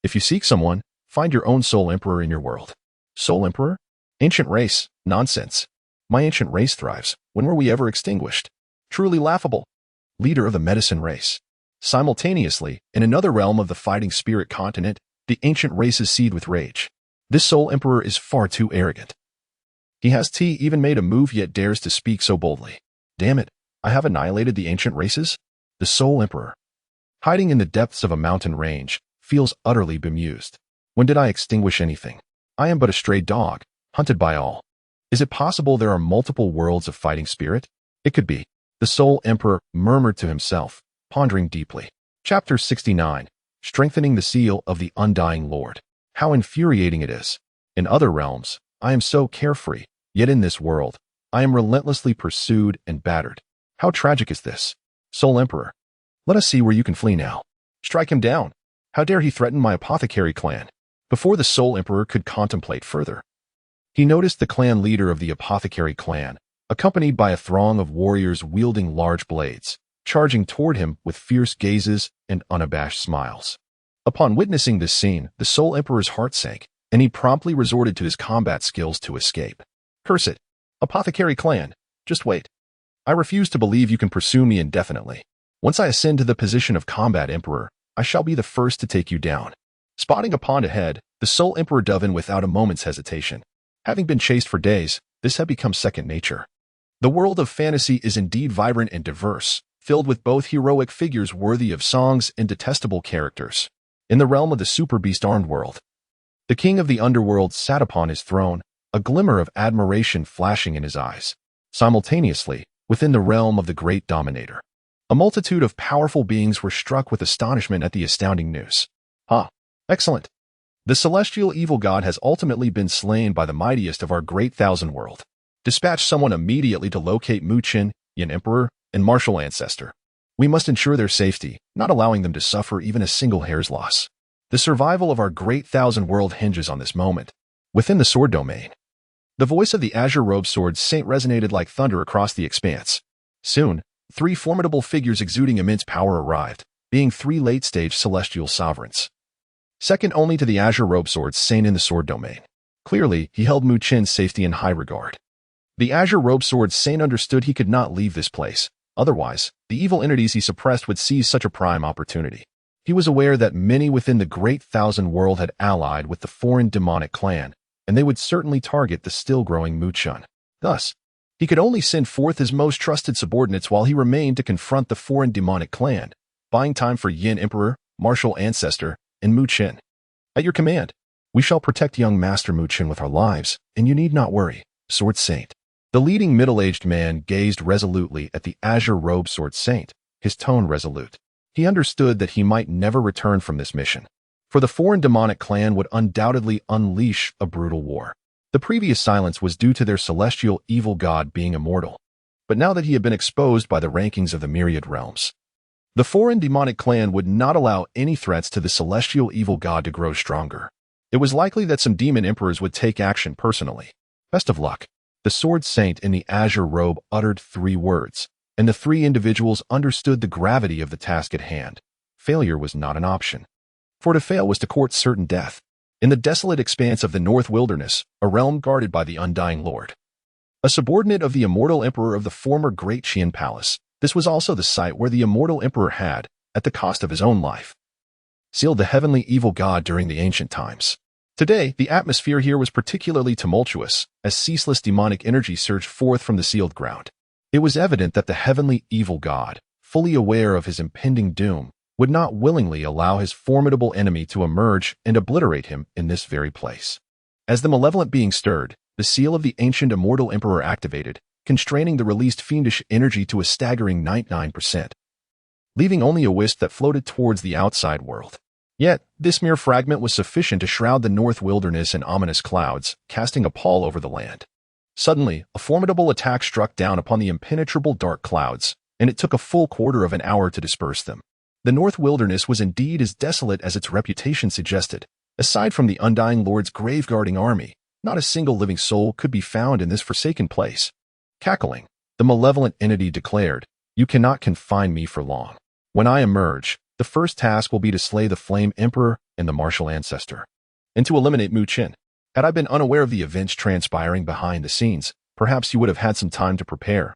If you seek someone, find your own Soul Emperor in your world. Soul Emperor? Ancient race? Nonsense. My ancient race thrives. When were we ever extinguished? Truly laughable. Leader of the medicine race. Simultaneously, in another realm of the fighting spirit continent, the ancient races seethe with rage. This Soul Emperor is far too arrogant. He has even made a move yet dares to speak so boldly. Damn it, I have annihilated the ancient races? The Soul Emperor, hiding in the depths of a mountain range, feels utterly bemused. When did I extinguish anything? I am but a stray dog, hunted by all. Is it possible there are multiple worlds of fighting spirit? It could be. The Soul Emperor murmured to himself, pondering deeply. Chapter 69. Strengthening the Seal of the Undying Lord. How infuriating it is. In other realms, I am so carefree, yet in this world, I am relentlessly pursued and battered. How tragic is this? Soul Emperor, let us see where you can flee now. Strike him down. How dare he threaten my apothecary clan? Before the Soul Emperor could contemplate further, he noticed the clan leader of the apothecary clan, accompanied by a throng of warriors wielding large blades, charging toward him with fierce gazes and unabashed smiles. Upon witnessing this scene, the Soul Emperor's heart sank. and he promptly resorted to his combat skills to escape. Curse it. Apothecary clan, just wait. I refuse to believe you can pursue me indefinitely. Once I ascend to the position of combat emperor, I shall be the first to take you down. Spotting a pond ahead, the Soul Emperor dove in without a moment's hesitation. Having been chased for days, this had become second nature. The world of fantasy is indeed vibrant and diverse, filled with both heroic figures worthy of songs and detestable characters. In the realm of the super beast-armed world, the king of the underworld sat upon his throne, a glimmer of admiration flashing in his eyes. Simultaneously, within the realm of the great dominator, a multitude of powerful beings were struck with astonishment at the astounding news. Excellent. The celestial evil god has ultimately been slain by the mightiest of our great thousand world. Dispatch someone immediately to locate Mu Qin, Yin Emperor, and martial ancestor. We must ensure their safety, not allowing them to suffer even a single hair's loss. The survival of our great thousand world hinges on this moment. Within the sword domain, the voice of the azure-robed sword saint resonated like thunder across the expanse. Soon, 3 formidable figures exuding immense power arrived, being 3 late-stage celestial sovereigns. Second only to the azure-robed sword saint in the sword domain. Clearly, he held Mu Qin's safety in high regard. The azure-robed sword saint understood he could not leave this place. Otherwise, the evil entities he suppressed would seize such a prime opportunity. He was aware that many within the great thousand world had allied with the foreign demonic clan, and they would certainly target the still-growing Mu Qin. Thus, he could only send forth his most trusted subordinates while he remained to confront the foreign demonic clan, buying time for Yin Emperor, martial ancestor, and Mu Qin. At your command, we shall protect young Master Mu Qin with our lives, and you need not worry, Sword Saint. The leading middle-aged man gazed resolutely at the azure-robed Sword Saint, his tone resolute. He understood that he might never return from this mission, for the foreign demonic clan would undoubtedly unleash a brutal war. The previous silence was due to their celestial evil god being immortal, but now that he had been exposed by the rankings of the myriad realms, the foreign demonic clan would not allow any threats to the celestial evil god to grow stronger. It was likely that some demon emperors would take action personally. Best of luck. The sword saint in the azure robe uttered 3 words, and the 3 individuals understood the gravity of the task at hand. Failure was not an option, for to fail was to court certain death. In the desolate expanse of the North Wilderness, a realm guarded by the Undying Lord, a subordinate of the immortal emperor of the former Great Qian Palace, this was also the site where the immortal emperor had, at the cost of his own life, sealed the heavenly evil god during the ancient times. Today, the atmosphere here was particularly tumultuous, as ceaseless demonic energy surged forth from the sealed ground. It was evident that the heavenly evil god, fully aware of his impending doom, would not willingly allow his formidable enemy to emerge and obliterate him in this very place. As the malevolent being stirred, the seal of the ancient immortal emperor activated, constraining the released fiendish energy to a staggering 99%, leaving only a wisp that floated towards the outside world. Yet, this mere fragment was sufficient to shroud the North Wilderness in ominous clouds, casting a pall over the land. Suddenly, a formidable attack struck down upon the impenetrable dark clouds, and it took a full quarter of an hour to disperse them. The North Wilderness was indeed as desolate as its reputation suggested. Aside from the Undying Lord's grave-guarding army, not a single living soul could be found in this forsaken place. Cackling, the malevolent entity declared, "You cannot confine me for long. When I emerge, the first task will be to slay the Flame Emperor and the martial ancestor, and to eliminate Mu Qin. Had I been unaware of the events transpiring behind the scenes, perhaps you would have had some time to prepare.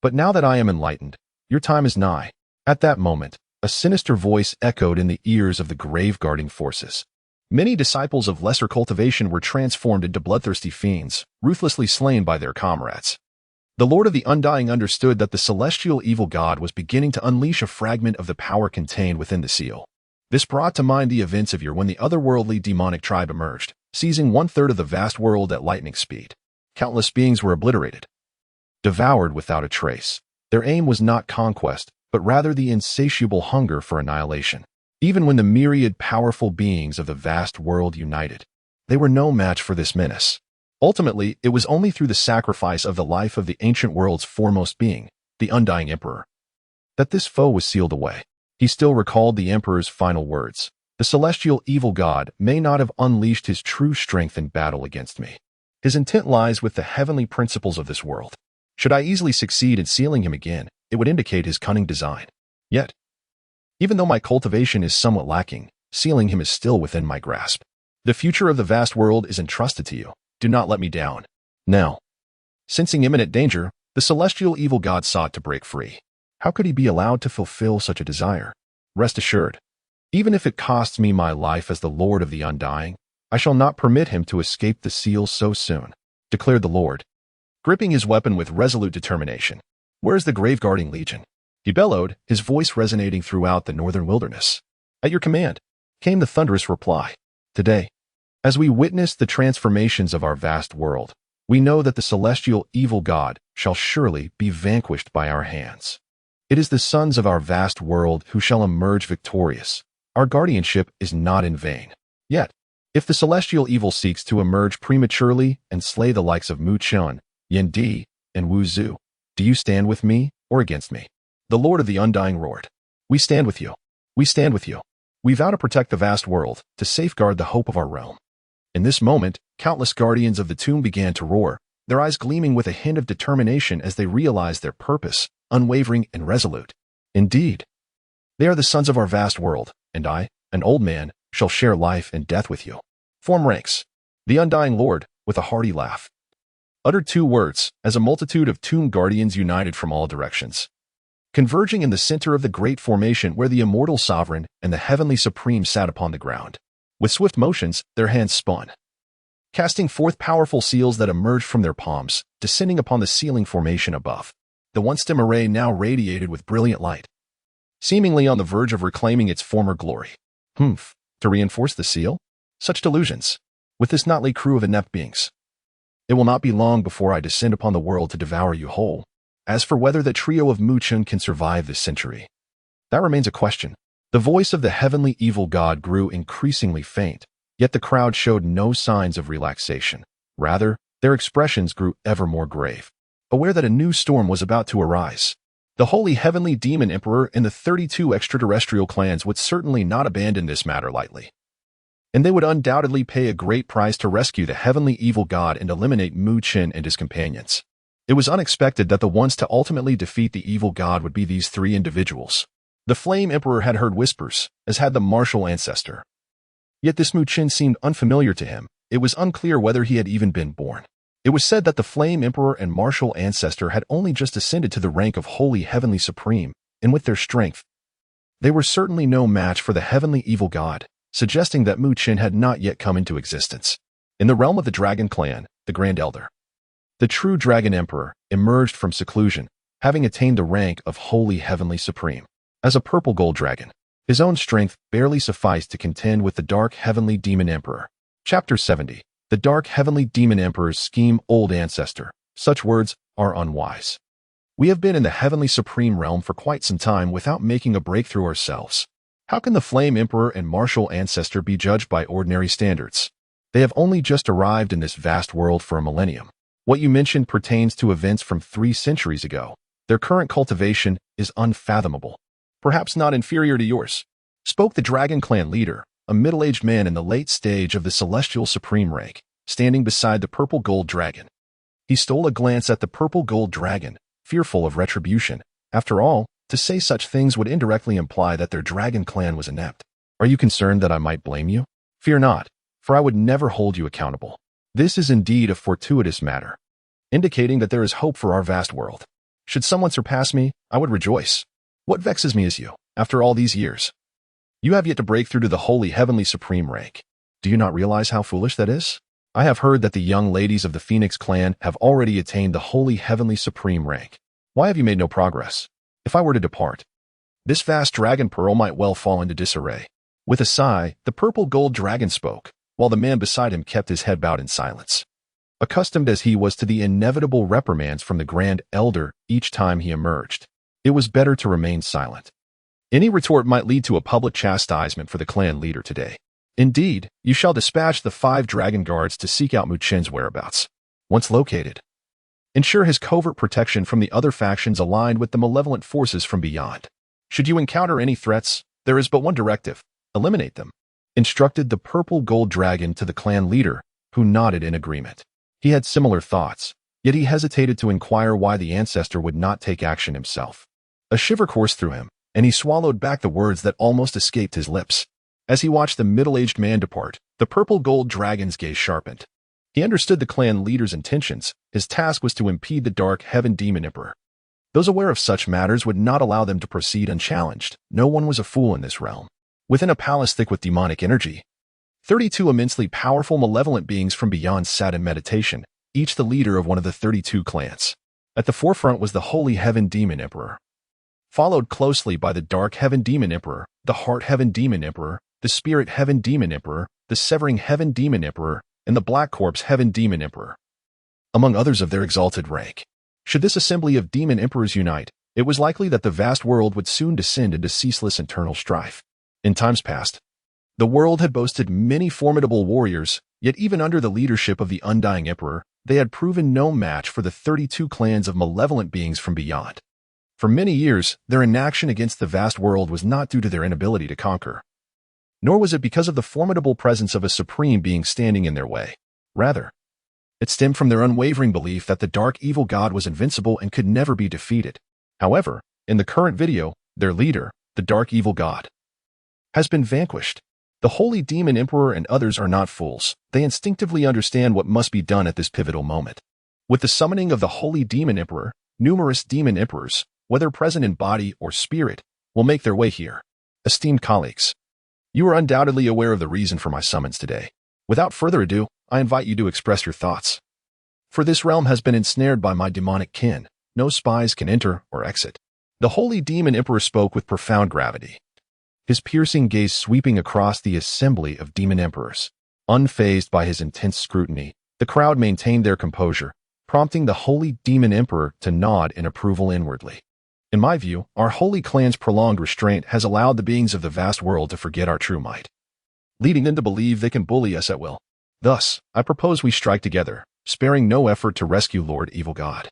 But now that I am enlightened, your time is nigh." At that moment, a sinister voice echoed in the ears of the grave-guarding forces. Many disciples of lesser cultivation were transformed into bloodthirsty fiends, ruthlessly slain by their comrades. The Lord of the Undying understood that the celestial evil god was beginning to unleash a fragment of the power contained within the seal. This brought to mind the events of year when the otherworldly demonic tribe emerged, seizing 1/3 of the vast world at lightning speed. Countless beings were obliterated, devoured without a trace. Their aim was not conquest, but rather the insatiable hunger for annihilation. Even when the myriad powerful beings of the vast world united, they were no match for this menace. Ultimately, it was only through the sacrifice of the life of the ancient world's foremost being, the Undying Emperor, that this foe was sealed away. He still recalled the Emperor's final words: "The celestial evil god may not have unleashed his true strength in battle against me. His intent lies with the heavenly principles of this world. Should I easily succeed in sealing him again, it would indicate his cunning design. Yet, even though my cultivation is somewhat lacking, sealing him is still within my grasp. The future of the vast world is entrusted to you. Do not let me down. Now, sensing imminent danger, the celestial evil god sought to break free. How could he be allowed to fulfill such a desire? Rest assured, even if it costs me my life as the Lord of the Undying, I shall not permit him to escape the seal so soon, declared the Lord, gripping his weapon with resolute determination. Where is the grave-guarding legion? He bellowed, his voice resonating throughout the northern wilderness. At your command, came the thunderous reply. Today, as we witness the transformations of our vast world, we know that the celestial evil god shall surely be vanquished by our hands. It is the sons of our vast world who shall emerge victorious. Our guardianship is not in vain. Yet, if the celestial evil seeks to emerge prematurely and slay the likes of Mu Chun, Yin Di, and Wu Zhu, do you stand with me or against me? The Lord of the Undying roared. We stand with you. We stand with you. We vow to protect the vast world, to safeguard the hope of our realm. In this moment, countless guardians of the tomb began to roar, their eyes gleaming with a hint of determination as they realized their purpose, unwavering and resolute. Indeed, they are the sons of our vast world, and I, an old man, shall share life and death with you. Form ranks. The Undying Lord, with a hearty laugh, uttered two words as a multitude of tomb guardians united from all directions, converging in the center of the great formation where the immortal sovereign and the heavenly supreme sat upon the ground. With swift motions, their hands spun, casting forth powerful seals that emerged from their palms, descending upon the sealing formation above. The one-stem array now radiated with brilliant light, seemingly on the verge of reclaiming its former glory. To reinforce the seal? Such delusions. With this motley crew of inept beings, it will not be long before I descend upon the world to devour you whole. As for whether the trio of Mu Chun can survive this century, that remains a question. The voice of the heavenly evil god grew increasingly faint, yet the crowd showed no signs of relaxation. Rather, their expressions grew ever more grave, aware that a new storm was about to arise. The holy heavenly demon emperor and the 32 extraterrestrial clans would certainly not abandon this matter lightly, and they would undoubtedly pay a great price to rescue the heavenly evil god and eliminate Mu Chun and his companions. It was unexpected that the ones to ultimately defeat the evil god would be these three individuals. The Flame Emperor had heard whispers, as had the martial ancestor. Yet this Mu Chun seemed unfamiliar to him. It was unclear whether he had even been born. It was said that the Flame Emperor and martial ancestor had only just ascended to the rank of Holy Heavenly Supreme, and with their strength, they were certainly no match for the heavenly evil god, suggesting that Mu Chun had not yet come into existence. In the realm of the Dragon Clan, the Grand Elder, the true Dragon Emperor, emerged from seclusion, having attained the rank of Holy Heavenly Supreme. As a purple gold dragon, his own strength barely sufficed to contend with the Dark Heavenly Demon Emperor. Chapter 70. The Dark Heavenly Demon Emperor's scheme. Old ancestor. Such words are unwise. We have been in the Heavenly Supreme realm for quite some time without making a breakthrough ourselves. How can the Flame Emperor and martial ancestor be judged by ordinary standards? They have only just arrived in this vast world for a millennium. What you mentioned pertains to events from 3 centuries ago. Their current cultivation is unfathomable. Perhaps not inferior to yours, spoke the Dragon Clan leader, a middle-aged man in the late stage of the Celestial Supreme rank, standing beside the purple gold dragon. He stole a glance at the purple gold dragon, fearful of retribution. After all, to say such things would indirectly imply that their Dragon Clan was inept. Are you concerned that I might blame you? Fear not, for I would never hold you accountable. This is indeed a fortuitous matter, indicating that there is hope for our vast world. Should someone surpass me, I would rejoice. What vexes me is you, after all these years, you have yet to break through to the Holy Heavenly Supreme rank. Do you not realize how foolish that is? I have heard that the young ladies of the Phoenix clan have already attained the Holy Heavenly Supreme rank. Why have you made no progress? If I were to depart, this vast dragon pearl might well fall into disarray. With a sigh, the purple gold dragon spoke, while the man beside him kept his head bowed in silence. Accustomed as he was to the inevitable reprimands from the Grand Elder each time he emerged, it was better to remain silent. Any retort might lead to a public chastisement for the clan leader today. Indeed, you shall dispatch the 5 dragon guards to seek out Mu Chun's whereabouts. Once located, ensure his covert protection from the other factions aligned with the malevolent forces from beyond. Should you encounter any threats, there is but one directive: eliminate them, instructed the purple gold dragon to the clan leader, who nodded in agreement. He had similar thoughts, yet he hesitated to inquire why the ancestor would not take action himself. A shiver coursed through him, and he swallowed back the words that almost escaped his lips. As he watched the middle-aged man depart, The purple-gold dragon's gaze sharpened. He understood the clan leader's intentions. His task was to impede the Dark Heaven Demon Emperor. Those aware of such matters would not allow them to proceed unchallenged. No one was a fool in this realm. Within a palace thick with demonic energy, 32 immensely powerful malevolent beings from beyond sat in meditation, each the leader of one of the 32 clans. At the forefront was the Holy Heaven Demon Emperor, followed closely by the Dark Heaven Demon Emperor, the Heart Heaven Demon Emperor, the Spirit Heaven Demon Emperor, the Severing Heaven Demon Emperor, and the Black Corpse Heaven Demon Emperor, among others of their exalted rank. Should this assembly of demon emperors unite, it was likely that the vast world would soon descend into ceaseless internal strife. In times past, the world had boasted many formidable warriors, yet even under the leadership of the Undying Emperor, they had proven no match for the 32 clans of malevolent beings from beyond. For many years, their inaction against the vast world was not due to their inability to conquer, nor was it because of the formidable presence of a supreme being standing in their way. Rather, it stemmed from their unwavering belief that the dark evil god was invincible and could never be defeated. However, in the current video, their leader, the dark evil god, has been vanquished. The Holy Demon Emperor and others are not fools. They instinctively understand what must be done at this pivotal moment. With the summoning of the Holy Demon Emperor, numerous demon emperors, whether present in body or spirit, will make their way here. Esteemed colleagues, you are undoubtedly aware of the reason for my summons today. Without further ado, I invite you to express your thoughts. For this realm has been ensnared by my demonic kin. No spies can enter or exit. The Holy Demon Emperor spoke with profound gravity, his piercing gaze sweeping across the assembly of demon emperors. Unfazed by his intense scrutiny, the crowd maintained their composure, prompting the Holy Demon Emperor to nod in approval inwardly. In my view, our holy clan's prolonged restraint has allowed the beings of the vast world to forget our true might, leading them to believe they can bully us at will. Thus, I propose we strike together, sparing no effort to rescue Lord Evil God.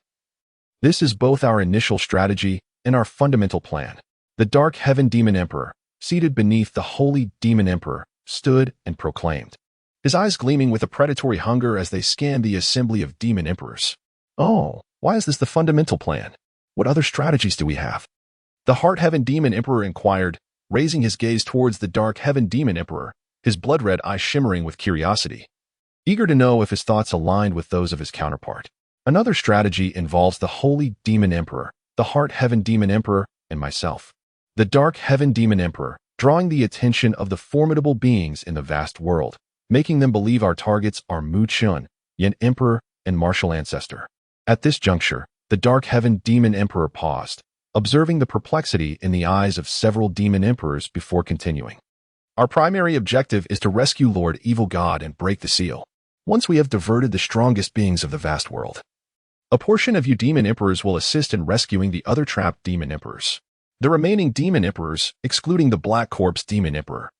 This is both our initial strategy and our fundamental plan. The Dark Heaven Demon Emperor, seated beneath the Holy Demon Emperor, stood and proclaimed, his eyes gleaming with a predatory hunger as they scanned the assembly of demon emperors. Oh, why is this the fundamental plan? What other strategies do we have? The Heart Heaven Demon Emperor inquired, raising his gaze towards the Dark Heaven Demon Emperor, his blood-red eyes shimmering with curiosity, eager to know if his thoughts aligned with those of his counterpart. Another strategy involves the Holy Demon Emperor, the Heart Heaven Demon Emperor, and myself, the Dark Heaven Demon Emperor, drawing the attention of the formidable beings in the vast world, making them believe our targets are Mu Chun, Yin Emperor, and Martial Ancestor. At this juncture, the Dark Heaven Demon Emperor paused, observing the perplexity in the eyes of several demon emperors before continuing. Our primary objective is to rescue Lord Evil God and break the seal. Once we have diverted the strongest beings of the vast world, a portion of you demon emperors will assist in rescuing the other trapped demon emperors. The remaining demon emperors, excluding the Black Corpse Demon Emperor,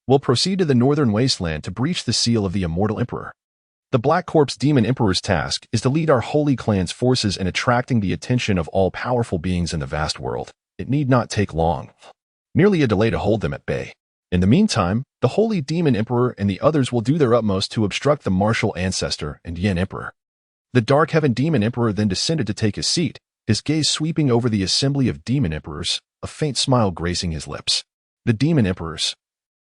will proceed to the northern wasteland to breach the seal of the Immortal Emperor. The Black Corpse Demon Emperor's task is to lead our holy clan's forces in attracting the attention of all powerful beings in the vast world. It need not take long, merely a delay to hold them at bay. In the meantime, the Holy Demon Emperor and the others will do their utmost to obstruct the Martial Ancestor and Yin Emperor. The Dark Heaven Demon Emperor then descended to take his seat, his gaze sweeping over the assembly of demon emperors, a faint smile gracing his lips. The demon emperors,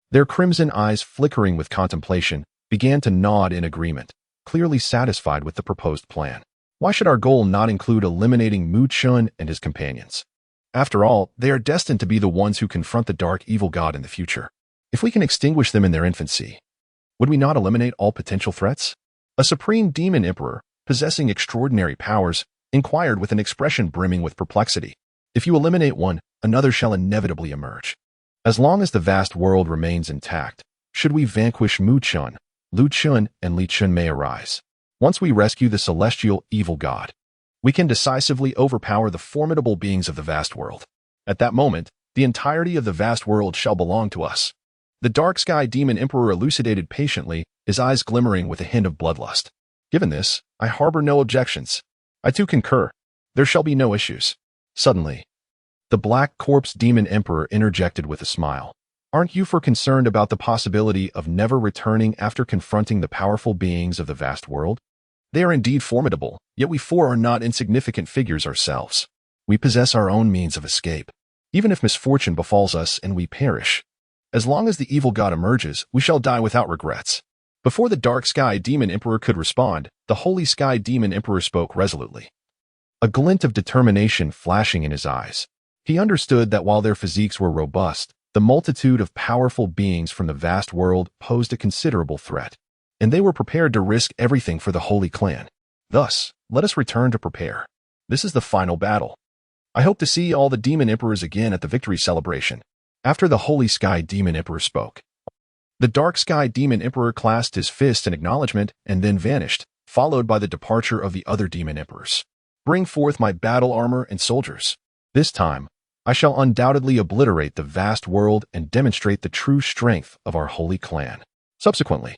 their crimson eyes flickering with contemplation, began to nod in agreement, clearly satisfied with the proposed plan. Why should our goal not include eliminating Mu Chun and his companions? After all, they are destined to be the ones who confront the dark evil god in the future. If we can extinguish them in their infancy, would we not eliminate all potential threats? A supreme demon emperor, possessing extraordinary powers, inquired with an expression brimming with perplexity. If you eliminate one, another shall inevitably emerge. As long as the vast world remains intact, should we vanquish Mu Chun, Lu Chun, and Li Chun may arise. Once we rescue the celestial evil god, we can decisively overpower the formidable beings of the vast world. At that moment, the entirety of the vast world shall belong to us. The dark sky demon emperor elucidated patiently, his eyes glimmering with a hint of bloodlust. Given this, I harbor no objections. I too concur. There shall be no issues. Suddenly, the Black Corpse Demon Emperor interjected with a smile. Aren't you concerned about the possibility of never returning after confronting the powerful beings of the vast world? They are indeed formidable, yet we four are not insignificant figures ourselves. We possess our own means of escape. Even if misfortune befalls us and we perish, As long as the evil god emerges, we shall die without regrets. Before the Dark Sky Demon Emperor could respond, the Holy Sky Demon Emperor spoke resolutely. A glint of determination flashing in his eyes. He understood that while their physiques were robust, the multitude of powerful beings from the vast world posed a considerable threat, and they were prepared to risk everything for the Holy Clan. Thus, let us return to prepare. This is the final battle. I hope to see all the Demon Emperors again at the victory celebration. After the Holy Sky Demon Emperor spoke, the Dark Sky Demon Emperor clasped his fist in acknowledgement and then vanished, followed by the departure of the other Demon Emperors. Bring forth my battle armor and soldiers. This time, I shall undoubtedly obliterate the vast world and demonstrate the true strength of our Holy Clan. Subsequently,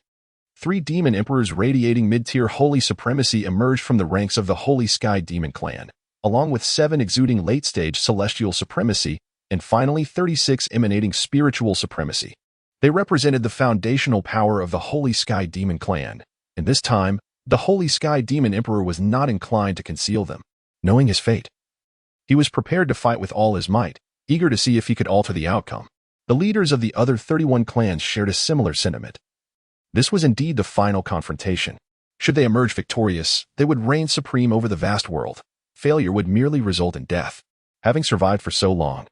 3 Demon Emperors radiating mid-tier holy supremacy emerged from the ranks of the Holy Sky Demon Clan, along with 7 exuding late-stage celestial supremacy, and finally 36 emanating spiritual supremacy. They represented the foundational power of the Holy Sky Demon Clan, and this time, the Holy Sky Demon Emperor was not inclined to conceal them. Knowing his fate, he was prepared to fight with all his might, eager to see if he could alter the outcome. The leaders of the other 31 clans shared a similar sentiment. This was indeed the final confrontation. Should they emerge victorious, they would reign supreme over the vast world. Failure would merely result in death. Having survived for so long,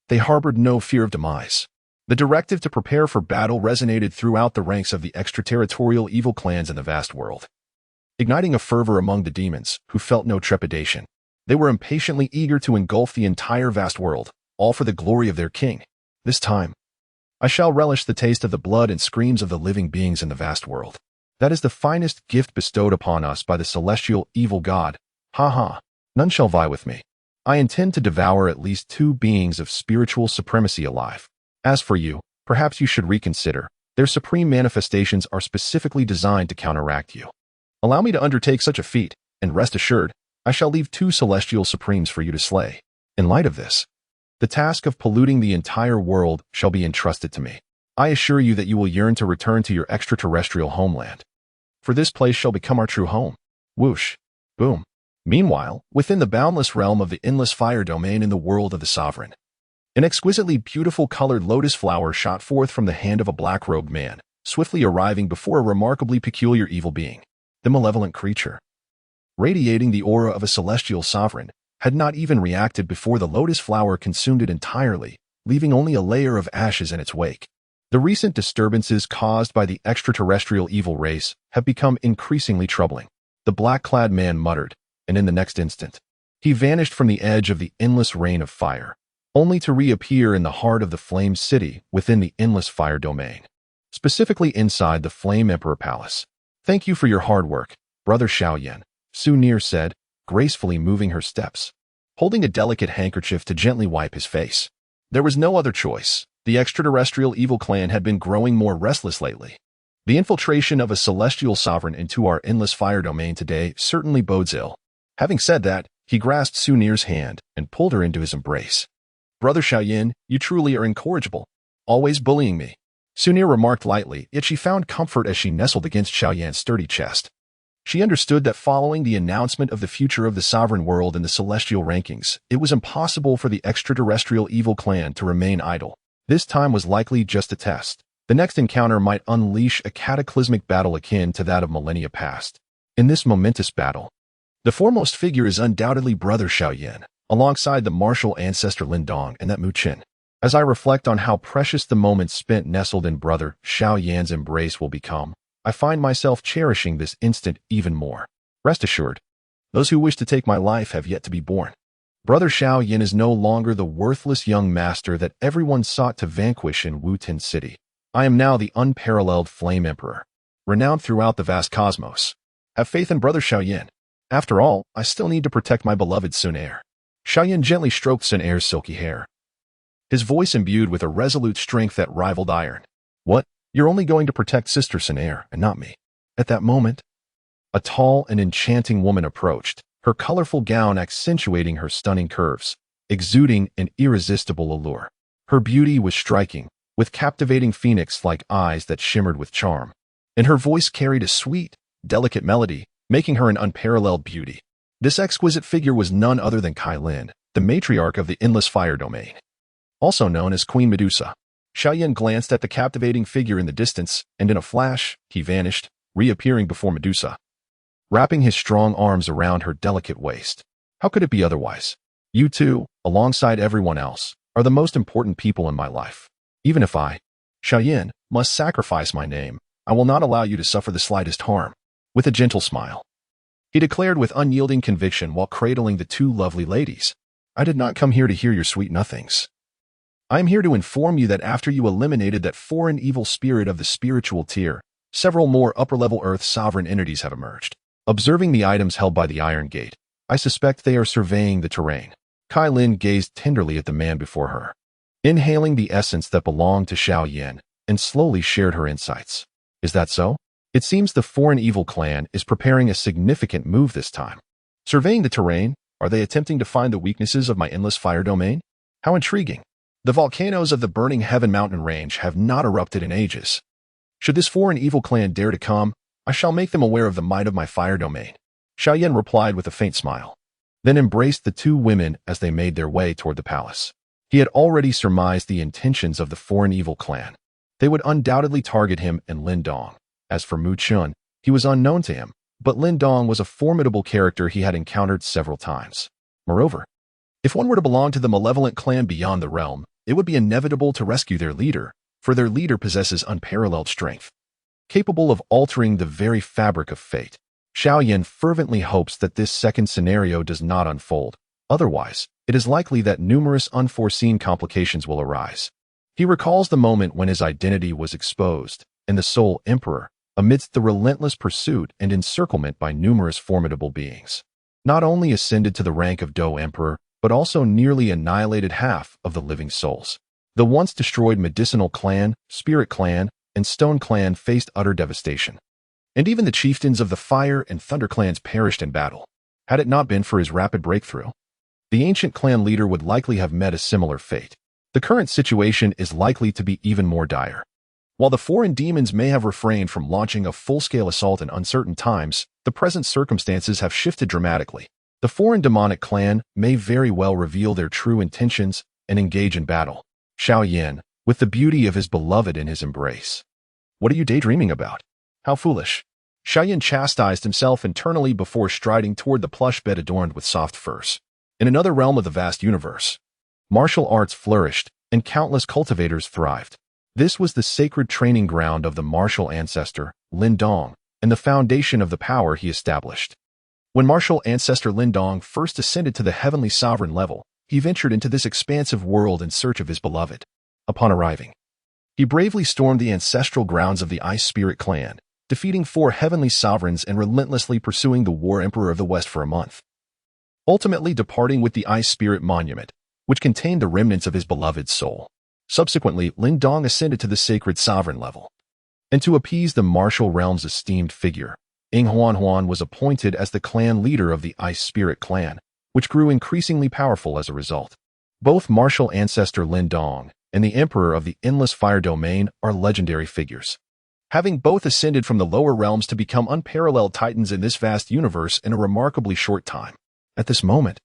they harbored no fear of demise. The directive to prepare for battle resonated throughout the ranks of the extraterritorial evil clans in the vast world, igniting a fervor among the demons, who felt no trepidation. They were impatiently eager to engulf the entire vast world, all for the glory of their king. This time, I shall relish the taste of the blood and screams of the living beings in the vast world. That is the finest gift bestowed upon us by the celestial evil god. Ha ha. None shall vie with me. I intend to devour at least 2 beings of spiritual supremacy alive. As for you, perhaps you should reconsider. Their supreme manifestations are specifically designed to counteract you. Allow me to undertake such a feat, and rest assured, I shall leave 2 celestial supremes for you to slay. In light of this, the task of polluting the entire world shall be entrusted to me. I assure you that you will yearn to return to your extraterrestrial homeland. For this place shall become our true home. Whoosh. Boom. Meanwhile, within the boundless realm of the endless fire domain in the world of the sovereign, an exquisitely beautiful colored lotus flower shot forth from the hand of a black-robed man, swiftly arriving before a remarkably peculiar evil being. The malevolent creature, radiating the aura of a celestial sovereign, had not even reacted before the lotus flower consumed it entirely, leaving only a layer of ashes in its wake. The recent disturbances caused by the extraterrestrial evil race have become increasingly troubling, the black-clad man muttered, and in the next instant, he vanished from the edge of the endless rain of fire, only to reappear in the heart of the Flame City within the endless fire domain, specifically inside the Flame Emperor Palace. Thank you for your hard work, Brother Xiaoyan, Su Nier said, gracefully moving her steps, holding a delicate handkerchief to gently wipe his face. There was no other choice. The extraterrestrial evil clan had been growing more restless lately. The infiltration of a celestial sovereign into our endless fire domain today certainly bodes ill. Having said that, he grasped Su Nier's hand and pulled her into his embrace. Brother Xiaoyan, you truly are incorrigible, always bullying me. Su Nier remarked lightly, yet she found comfort as she nestled against Xiaoyan's sturdy chest. She understood that following the announcement of the future of the sovereign world in the celestial rankings, it was impossible for the extraterrestrial evil clan to remain idle. This time was likely just a test. The next encounter might unleash a cataclysmic battle akin to that of millennia past. In this momentous battle, the foremost figure is undoubtedly Brother Xiaoyan, alongside the martial ancestor Lin Dong and that Mu Qin. As I reflect on how precious the moments spent nestled in Brother Xiaoyan's embrace will become, I find myself cherishing this instant even more. Rest assured, those who wish to take my life have yet to be born. Brother Xiaoyan is no longer the worthless young master that everyone sought to vanquish in Wutin City. I am now the unparalleled Flame Emperor, renowned throughout the vast cosmos. Have faith in Brother Xiaoyan. After all, I still need to protect my beloved Sun Er. Xiaoyan gently stroked Sun Er's silky hair, his voice imbued with a resolute strength that rivaled iron. What? You're only going to protect Sister Sun Er and not me. At that moment, a tall and enchanting woman approached, her colorful gown accentuating her stunning curves, exuding an irresistible allure. Her beauty was striking, with captivating phoenix-like eyes that shimmered with charm, and her voice carried a sweet, delicate melody, making her an unparalleled beauty. This exquisite figure was none other than Kai Lin, the matriarch of the Endless Fire Domain, also known as Queen Medusa. Xiaoyan glanced at the captivating figure in the distance, and in a flash, he vanished, reappearing before Medusa, wrapping his strong arms around her delicate waist. How could it be otherwise? You two, alongside everyone else, are the most important people in my life. Even if I, Xiaoyan, must sacrifice my name, I will not allow you to suffer the slightest harm. With a gentle smile, he declared with unyielding conviction while cradling the two lovely ladies. I did not come here to hear your sweet nothings. I am here to inform you that after you eliminated that foreign evil spirit of the spiritual tier, several more upper-level Earth sovereign entities have emerged. Observing the items held by the Iron Gate, I suspect they are surveying the terrain. Kai Lin gazed tenderly at the man before her, inhaling the essence that belonged to Xiaoyan, and slowly shared her insights. Is that so? It seems the foreign evil clan is preparing a significant move this time. Surveying the terrain, are they attempting to find the weaknesses of my endless fire domain? How intriguing. The volcanoes of the burning heaven mountain range have not erupted in ages. Should this foreign evil clan dare to come, I shall make them aware of the might of my fire domain. Xiaoyan replied with a faint smile, then embraced the two women as they made their way toward the palace. He had already surmised the intentions of the foreign evil clan. They would undoubtedly target him and Lin Dong. As for Mu Chun, he was unknown to him, but Lin Dong was a formidable character he had encountered several times. Moreover, if one were to belong to the malevolent clan beyond the realm, it would be inevitable to rescue their leader, for their leader possesses unparalleled strength, capable of altering the very fabric of fate. Xiaoyan fervently hopes that this second scenario does not unfold. Otherwise, it is likely that numerous unforeseen complications will arise. He recalls the moment when his identity was exposed, and the sole emperor, amidst the relentless pursuit and encirclement by numerous formidable beings, not only ascended to the rank of Dou Emperor, but also nearly annihilated half of the living souls. The once destroyed medicinal clan, spirit clan, and stone clan faced utter devastation. And even the chieftains of the fire and thunder clans perished in battle. Had it not been for his rapid breakthrough, the ancient clan leader would likely have met a similar fate. The current situation is likely to be even more dire. While the foreign demons may have refrained from launching a full-scale assault in uncertain times, the present circumstances have shifted dramatically. The foreign demonic clan may very well reveal their true intentions and engage in battle. Xiaoyan, with the beauty of his beloved in his embrace. What are you daydreaming about? How foolish. Xiaoyan chastised himself internally before striding toward the plush bed adorned with soft furs. In another realm of the vast universe, martial arts flourished and countless cultivators thrived. This was the sacred training ground of the martial ancestor, Lin Dong, and the foundation of the power he established. When martial ancestor Lin Dong first ascended to the heavenly sovereign level, he ventured into this expansive world in search of his beloved. Upon arriving, he bravely stormed the ancestral grounds of the Ice Spirit clan, defeating 4 heavenly sovereigns and relentlessly pursuing the War Emperor of the West for a month, ultimately departing with the Ice Spirit monument, which contained the remnants of his beloved's soul. Subsequently, Lin Dong ascended to the sacred sovereign level, and to appease the martial realm's esteemed figure, Ying Huan was appointed as the clan leader of the Ice Spirit clan, which grew increasingly powerful as a result. Both martial ancestor Lin Dong and the emperor of the endless fire domain are legendary figures, having both ascended from the lower realms to become unparalleled titans in this vast universe in a remarkably short time. At this moment,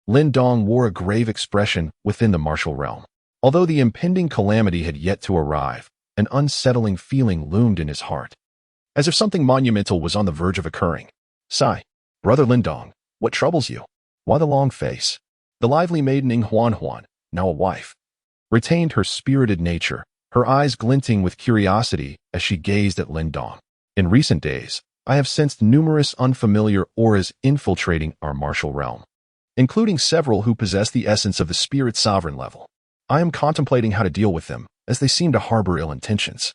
Lin Dong wore a grave expression within the martial realm. Although the impending calamity had yet to arrive, an unsettling feeling loomed in his heart, as if something monumental was on the verge of occurring. Sigh, brother Lin Dong, what troubles you? Why the long face? The lively maiden Ying Huan, now a wife, retained her spirited nature, her eyes glinting with curiosity as she gazed at Lin Dong. In recent days, I have sensed numerous unfamiliar auras infiltrating our martial realm, including several who possess the essence of the spirit sovereign level. I am contemplating how to deal with them, as they seem to harbor ill intentions.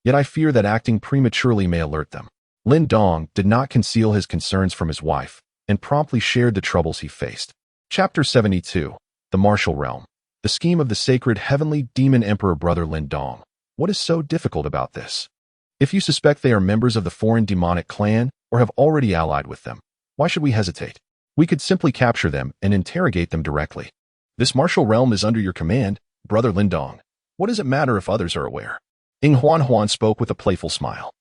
Yet I fear that acting prematurely may alert them. Lin Dong did not conceal his concerns from his wife, and promptly shared the troubles he faced. Chapter 72. The Martial Realm. The scheme of the sacred heavenly demon emperor brother Lin Dong. What is so difficult about this? If you suspect they are members of the foreign demonic clan, or have already allied with them, why should we hesitate? We could simply capture them and interrogate them directly. This martial realm is under your command, brother Lin Dong. What does it matter if others are aware? Ying Huan spoke with a playful smile,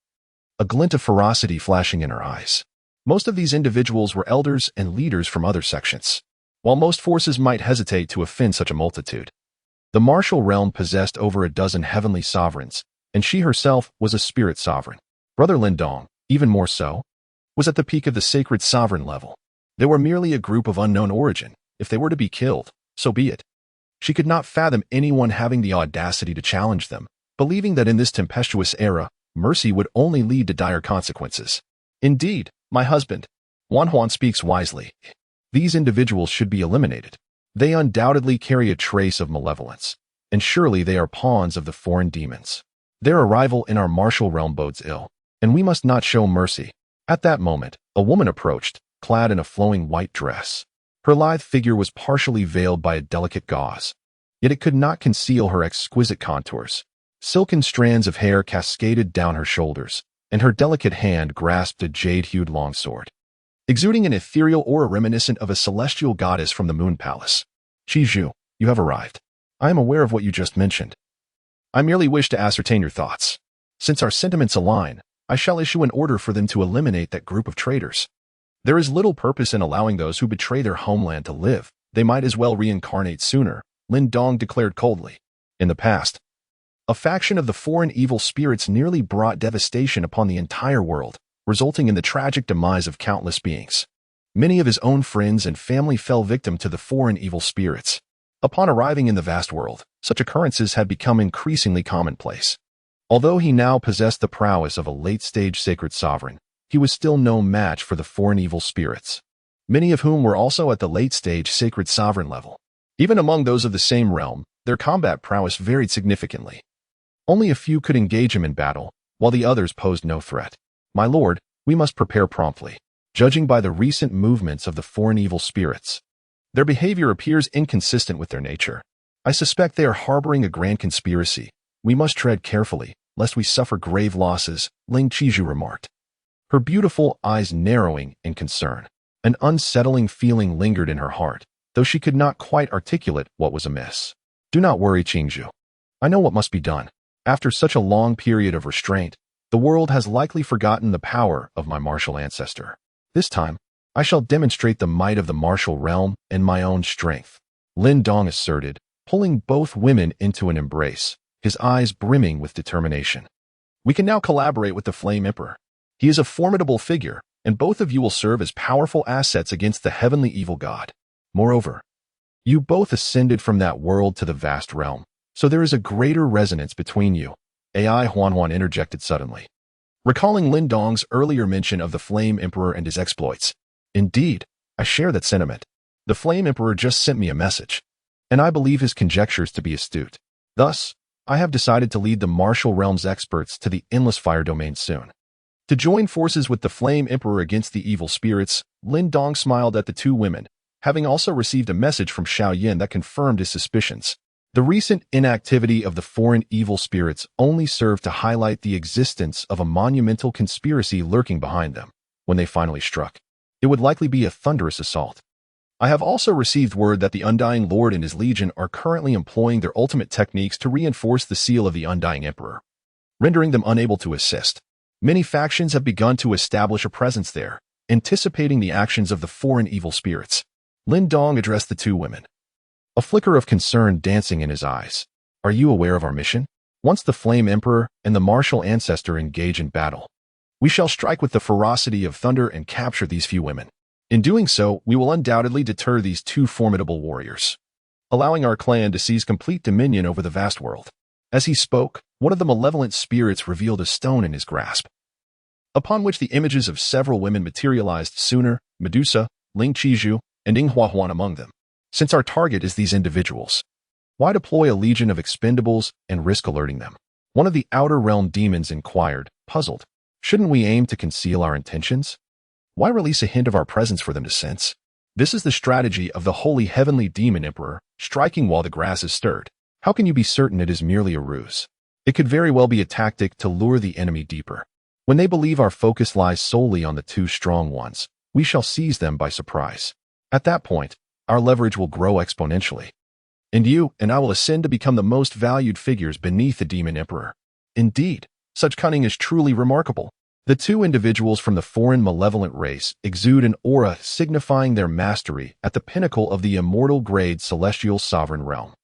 a glint of ferocity flashing in her eyes. Most of these individuals were elders and leaders from other sections. While most forces might hesitate to offend such a multitude, The martial realm possessed over a dozen heavenly sovereigns, and she herself was a spirit sovereign. Brother Lin Dong, even more so, was at the peak of the sacred sovereign level. They were merely a group of unknown origin. If they were to be killed, so be it. She could not fathom anyone having the audacity to challenge them, believing that in this tempestuous era, mercy would only lead to dire consequences. Indeed, my husband, Huan speaks wisely. These individuals should be eliminated. They undoubtedly carry a trace of malevolence, and surely they are pawns of the foreign demons. Their arrival in our martial realm bodes ill, and we must not show mercy. At that moment, a woman approached, clad in a flowing white dress. Her lithe figure was partially veiled by a delicate gauze, yet it could not conceal her exquisite contours. Silken strands of hair cascaded down her shoulders, and her delicate hand grasped a jade-hued longsword, exuding an ethereal aura reminiscent of a celestial goddess from the Moon Palace. Qizhu, you have arrived. I am aware of what you just mentioned. I merely wish to ascertain your thoughts. Since our sentiments align, I shall issue an order for them to eliminate that group of traitors. There is little purpose in allowing those who betray their homeland to live. They might as well reincarnate sooner, Lin Dong declared coldly. In the past, a faction of the foreign evil spirits nearly brought devastation upon the entire world, resulting in the tragic demise of countless beings. Many of his own friends and family fell victim to the foreign evil spirits. Upon arriving in the vast world, such occurrences had become increasingly commonplace. Although he now possessed the prowess of a late-stage sacred sovereign, he was still no match for the foreign evil spirits, many of whom were also at the late-stage sacred sovereign level. Even among those of the same realm, their combat prowess varied significantly. Only a few could engage him in battle, while the others posed no threat. My lord, we must prepare promptly. Judging by the recent movements of the foreign evil spirits, their behavior appears inconsistent with their nature. I suspect they are harboring a grand conspiracy. We must tread carefully, lest we suffer grave losses, Ling Qizhu remarked, her beautiful eyes narrowing in concern. An unsettling feeling lingered in her heart, though she could not quite articulate what was amiss. Do not worry, Qingzhu. I know what must be done. After such a long period of restraint, the world has likely forgotten the power of my martial ancestor. This time, I shall demonstrate the might of the martial realm and my own strength, Lin Dong asserted, pulling both women into an embrace, his eyes brimming with determination. We can now collaborate with the Flame Emperor. He is a formidable figure, and both of you will serve as powerful assets against the heavenly evil god. Moreover, you both ascended from that world to the vast realm, so there is a greater resonance between you, AI Huan interjected suddenly, recalling Lin Dong's earlier mention of the Flame Emperor and his exploits. Indeed, I share that sentiment. The Flame Emperor just sent me a message, and I believe his conjectures to be astute. Thus, I have decided to lead the martial realm's experts to the Endless Fire domain soon. To join forces with the Flame Emperor against the evil spirits, Lin Dong smiled at the two women, having also received a message from Xiao Yin that confirmed his suspicions. The recent inactivity of the foreign evil spirits only served to highlight the existence of a monumental conspiracy lurking behind them. When they finally struck, it would likely be a thunderous assault. I have also received word that the Undying Lord and his legion are currently employing their ultimate techniques to reinforce the seal of the Undying Emperor, rendering them unable to assist. Many factions have begun to establish a presence there, anticipating the actions of the foreign evil spirits. Lin Dong addressed the two women, a flicker of concern dancing in his eyes. Are you aware of our mission? Once the Flame Emperor and the martial ancestor engage in battle, we shall strike with the ferocity of thunder and capture these few women. In doing so, we will undoubtedly deter these two formidable warriors, allowing our clan to seize complete dominion over the vast world. As he spoke, one of the malevolent spirits revealed a stone in his grasp, upon which the images of several women materialized sooner, Medusa, Ling Qizhu, and Ing Huahuan among them. Since our target is these individuals, why deploy a legion of expendables and risk alerting them? One of the outer realm demons inquired, puzzled. Shouldn't we aim to conceal our intentions? Why release a hint of our presence for them to sense? This is the strategy of the holy heavenly demon emperor, striking while the grass is stirred. How can you be certain it is merely a ruse? It could very well be a tactic to lure the enemy deeper. When they believe our focus lies solely on the two strong ones, we shall seize them by surprise. At that point, our leverage will grow exponentially, and you and I will ascend to become the most valued figures beneath the demon emperor. Indeed, such cunning is truly remarkable. The two individuals from the foreign malevolent race exude an aura signifying their mastery at the pinnacle of the immortal grade celestial sovereign realm.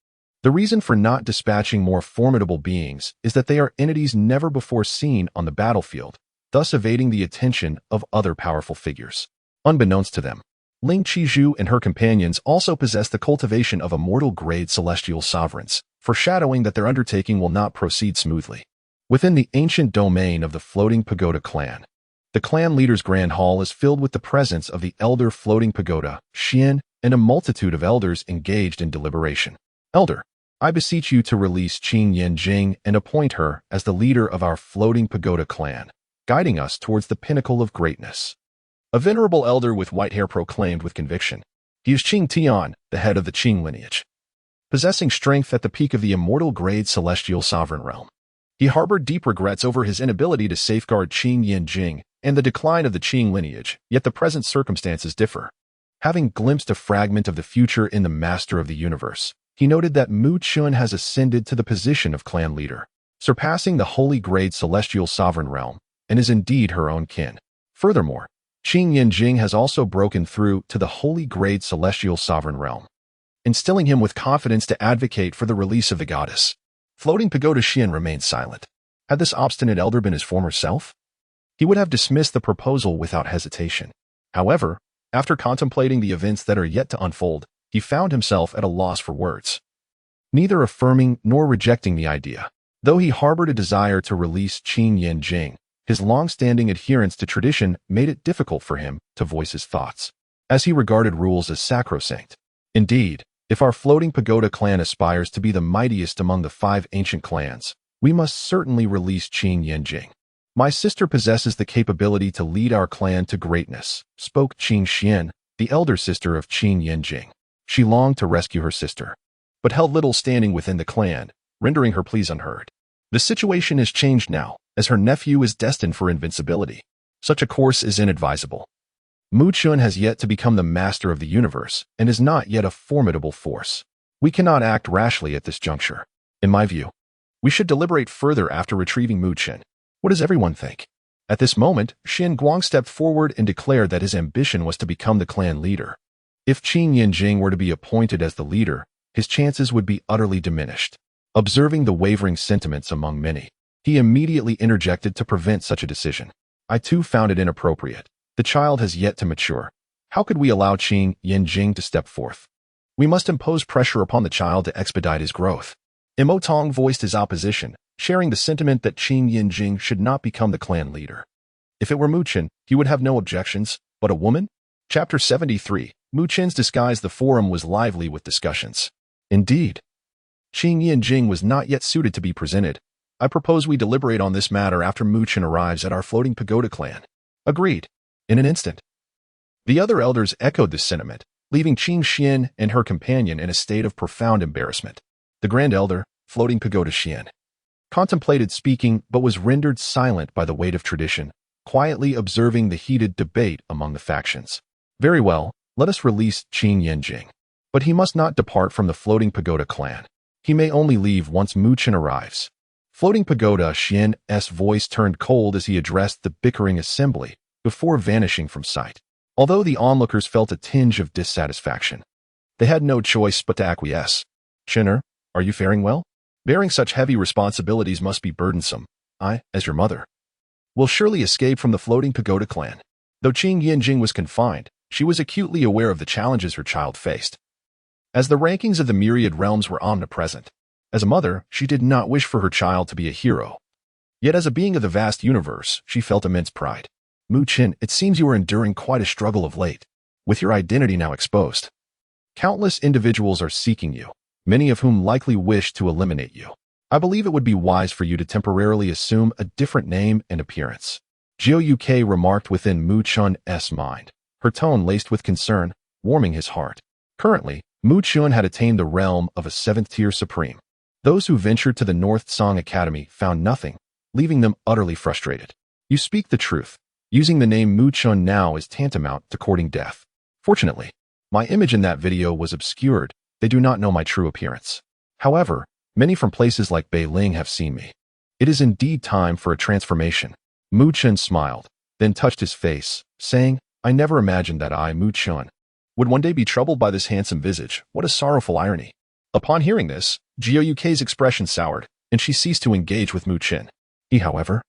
The reason for not dispatching more formidable beings is that they are entities never before seen on the battlefield, thus evading the attention of other powerful figures. Unbeknownst to them, Ling Qizhu and her companions also possess the cultivation of immortal-grade celestial sovereigns, foreshadowing that their undertaking will not proceed smoothly. Within the ancient domain of the Floating Pagoda clan, the clan leader's grand hall is filled with the presence of the elder Floating Pagoda, Xian, and a multitude of elders engaged in deliberation. Elder, I beseech you to release Qin Yanjing and appoint her as the leader of our Floating Pagoda clan, guiding us towards the pinnacle of greatness. A venerable elder with white hair proclaimed with conviction. He is Qin Tian, the head of the Qing lineage, possessing strength at the peak of the immortal-grade celestial sovereign realm. He harbored deep regrets over his inability to safeguard Qin Yanjing and the decline of the Qing lineage, yet the present circumstances differ. Having glimpsed a fragment of the future in the Master of the Universe, he noted that Mu Chun has ascended to the position of clan leader, surpassing the holy-grade celestial sovereign realm, and is indeed her own kin. Furthermore, Qin Yanjing has also broken through to the holy-grade celestial sovereign realm, instilling him with confidence to advocate for the release of the goddess. Floating Pagoda Xian remained silent. Had this obstinate elder been his former self? He would have dismissed the proposal without hesitation. However, after contemplating the events that are yet to unfold, he found himself at a loss for words, neither affirming nor rejecting the idea. Though he harbored a desire to release Qin Yanjing, his long-standing adherence to tradition made it difficult for him to voice his thoughts, as he regarded rules as sacrosanct. Indeed, if our Floating Pagoda clan aspires to be the mightiest among the 5 ancient clans, we must certainly release Qin Yanjing. My sister possesses the capability to lead our clan to greatness, spoke Qin Xian, the elder sister of Qin Yanjing. She longed to rescue her sister, but held little standing within the clan, rendering her pleas unheard. The situation has changed now, as her nephew is destined for invincibility. Such a course is inadvisable. Mu Chun has yet to become the master of the universe and is not yet a formidable force. We cannot act rashly at this juncture. In my view, we should deliberate further after retrieving Mu Chun. What does everyone think? At this moment, Xin Guang stepped forward and declared that his ambition was to become the clan leader. If Qin Yanjing were to be appointed as the leader, his chances would be utterly diminished. Observing the wavering sentiments among many, he immediately interjected to prevent such a decision. I too found it inappropriate. The child has yet to mature. How could we allow Qin Yanjing to step forth? We must impose pressure upon the child to expedite his growth. Mo Tong voiced his opposition, sharing the sentiment that Qin Yanjing should not become the clan leader. If it were Mu Chun, he would have no objections, but a woman? Chapter 73. Mu Chun's disguise. The forum was lively with discussions. Indeed, Qin Yanjing was not yet suited to be presented. I propose we deliberate on this matter after Mu Chun arrives at our Floating Pagoda clan. Agreed. In an instant. The other elders echoed this sentiment, leaving Qin Xian and her companion in a state of profound embarrassment. The Grand Elder, Floating Pagoda Xian, contemplated speaking but was rendered silent by the weight of tradition, quietly observing the heated debate among the factions. Very well, let us release Qin Yanjing. But he must not depart from the Floating Pagoda clan. He may only leave once Mu Chun arrives. Floating Pagoda Xian's voice turned cold as he addressed the bickering assembly, before vanishing from sight. Although the onlookers felt a tinge of dissatisfaction, they had no choice but to acquiesce. Chinner, are you faring well? Bearing such heavy responsibilities must be burdensome. I, as your mother, will surely escape from the Floating Pagoda clan. Though Qin Yanjing was confined, she was acutely aware of the challenges her child faced, as the rankings of the myriad realms were omnipresent. As a mother, she did not wish for her child to be a hero. Yet as a being of the vast universe, she felt immense pride. Mu Chun, it seems you are enduring quite a struggle of late, with your identity now exposed. Countless individuals are seeking you, many of whom likely wish to eliminate you. I believe it would be wise for you to temporarily assume a different name and appearance. Jiu Uk remarked within Mu Chun's mind, her tone laced with concern, warming his heart. Currently, Mu Chun had attained the realm of a 7th-tier supreme. Those who ventured to the North Song Academy found nothing, leaving them utterly frustrated. You speak the truth. Using the name Mu Chun now is tantamount to courting death. Fortunately, my image in that video was obscured. They do not know my true appearance. However, many from places like Beiling have seen me. It is indeed time for a transformation. Mu Chun smiled, then touched his face, saying, I never imagined that I, Mu Chun, would one day be troubled by this handsome visage. What a sorrowful irony. Upon hearing this, Jiao Yukei's expression soured, and she ceased to engage with Mu Qin. He, however,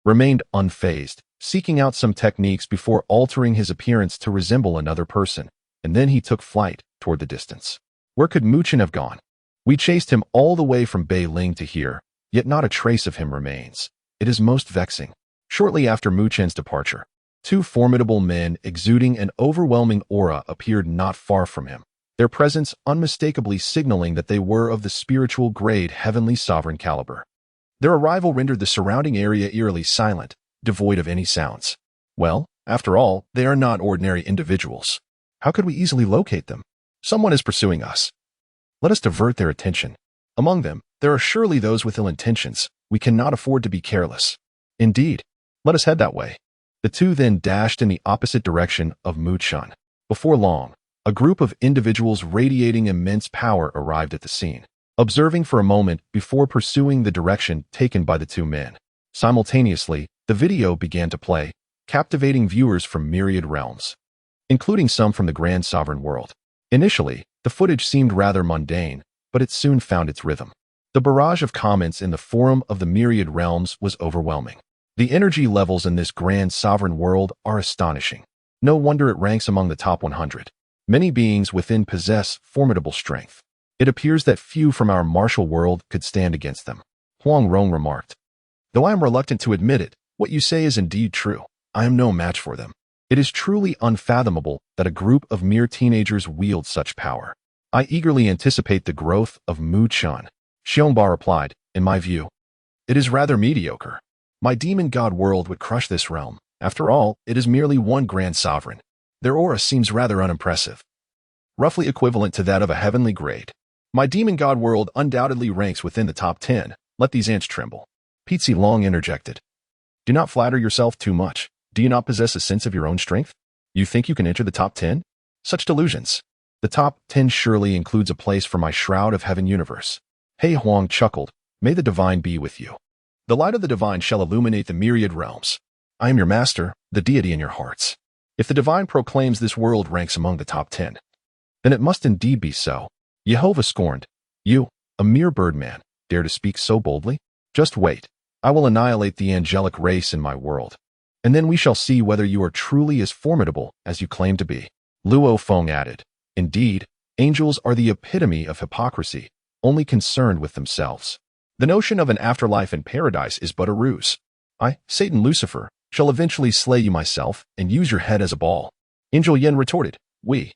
remained unfazed, seeking out some techniques before altering his appearance to resemble another person, and then he took flight toward the distance. Where could Mu Qin have gone? We chased him all the way from Beiling to here, yet not a trace of him remains. It is most vexing. Shortly after Mu Qin's departure, two formidable men exuding an overwhelming aura appeared not far from him, their presence unmistakably signaling that they were of the spiritual grade heavenly sovereign caliber. Their arrival rendered the surrounding area eerily silent, devoid of any sounds. Well, after all, they are not ordinary individuals. How could we easily locate them? Someone is pursuing us. Let us divert their attention. Among them, there are surely those with ill intentions. We cannot afford to be careless. Indeed, let us head that way. The two then dashed in the opposite direction of Mu Qin. Before long, a group of individuals radiating immense power arrived at the scene, observing for a moment before pursuing the direction taken by the two men. Simultaneously, the video began to play, captivating viewers from myriad realms, including some from the Grand Sovereign world. Initially, the footage seemed rather mundane, but it soon found its rhythm. The barrage of comments in the forum of the myriad realms was overwhelming. The energy levels in this Grand Sovereign world are astonishing. No wonder it ranks among the top 100. Many beings within possess formidable strength. It appears that few from our martial world could stand against them. Huang Rong remarked. Though I am reluctant to admit it, what you say is indeed true. I am no match for them. It is truly unfathomable that a group of mere teenagers wield such power. I eagerly anticipate the growth of Mu Qin. Xiongba replied, in my view, it is rather mediocre. My demon god world would crush this realm. After all, it is merely one grand sovereign. Their aura seems rather unimpressive, roughly equivalent to that of a heavenly grade. My demon god world undoubtedly ranks within the top 10. Let these ants tremble. Pizzi Long interjected. Do not flatter yourself too much. Do you not possess a sense of your own strength? You think you can enter the top 10? Such delusions. The top 10 surely includes a place for my Shroud of Heaven universe. Hei Huang chuckled. May the divine be with you. The light of the divine shall illuminate the myriad realms. I am your master, the deity in your hearts. If the divine proclaims this world ranks among the top 10, then it must indeed be so. Jehovah scorned. You, a mere birdman, dare to speak so boldly? Just wait. I will annihilate the angelic race in my world. And then we shall see whether you are truly as formidable as you claim to be. Luo Feng added. Indeed, angels are the epitome of hypocrisy, only concerned with themselves. The notion of an afterlife in paradise is but a ruse. I, Satan Lucifer, shall eventually slay you myself and use your head as a ball. Angel Yen retorted, we,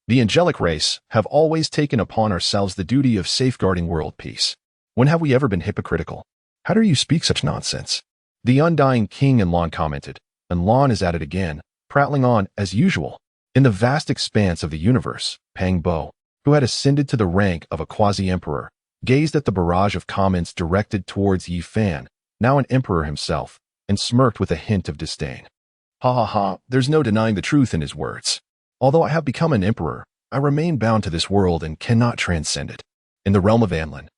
the angelic race, have always taken upon ourselves the duty of safeguarding world peace. When have we ever been hypocritical? How dare you speak such nonsense? The undying King Enlon commented, and Lon is at it again, prattling on as usual. In the vast expanse of the universe, Pang Bo, who had ascended to the rank of a quasi-emperor, gazed at the barrage of comments directed towards Yi Fan, now an emperor himself, and smirked with a hint of disdain. Ha ha ha, there's no denying the truth in his words. Although I have become an emperor, I remain bound to this world and cannot transcend it. In the realm of Anlin,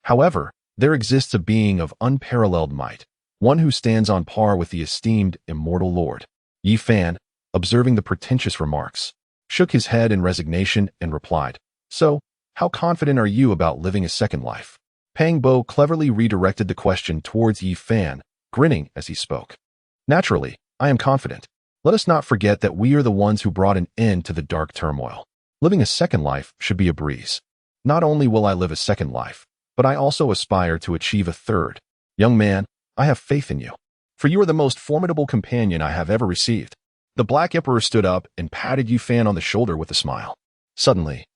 however, there exists a being of unparalleled might, one who stands on par with the esteemed immortal lord. Yi Fan, observing the pretentious remarks, shook his head in resignation and replied, so, how confident are you about living a second life? Pang Bo cleverly redirected the question towards Yi Fan, grinning as he spoke. Naturally, I am confident. Let us not forget that we are the ones who brought an end to the dark turmoil. Living a second life should be a breeze. Not only will I live a second life, but I also aspire to achieve a third. Young man, I have faith in you, for you are the most formidable companion I have ever received. The Black Emperor stood up and patted Yi Fan on the shoulder with a smile. Suddenly,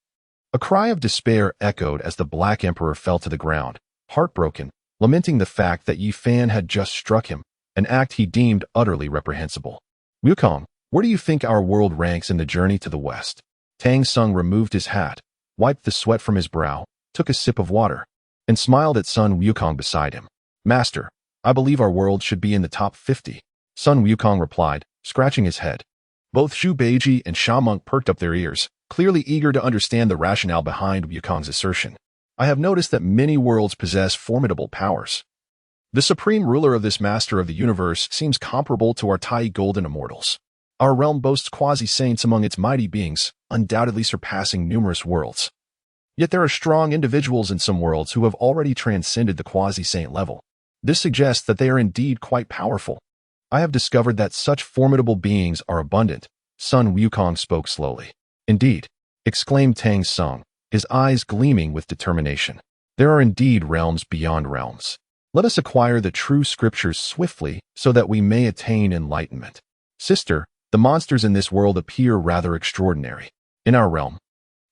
a cry of despair echoed as the Black Emperor fell to the ground, heartbroken, lamenting the fact that Yi Fan had just struck him, an act he deemed utterly reprehensible. Wukong, where do you think our world ranks in the journey to the west? Tang San removed his hat, wiped the sweat from his brow, took a sip of water, and smiled at Sun Wukong beside him. Master, I believe our world should be in the top 50. Sun Wukong replied, scratching his head. Both Zhu Beiji and Sha Monk perked up their ears, clearly eager to understand the rationale behind Wukong's assertion. I have noticed that many worlds possess formidable powers. The supreme ruler of this master of the universe seems comparable to our Tai golden immortals. Our realm boasts quasi-saints among its mighty beings, undoubtedly surpassing numerous worlds. Yet there are strong individuals in some worlds who have already transcended the quasi-saint level. This suggests that they are indeed quite powerful. I have discovered that such formidable beings are abundant. Sun Wukong spoke slowly. Indeed, exclaimed Tang San, his eyes gleaming with determination. There are indeed realms beyond realms. Let us acquire the true scriptures swiftly so that we may attain enlightenment. Sister, the monsters in this world appear rather extraordinary. In our realm,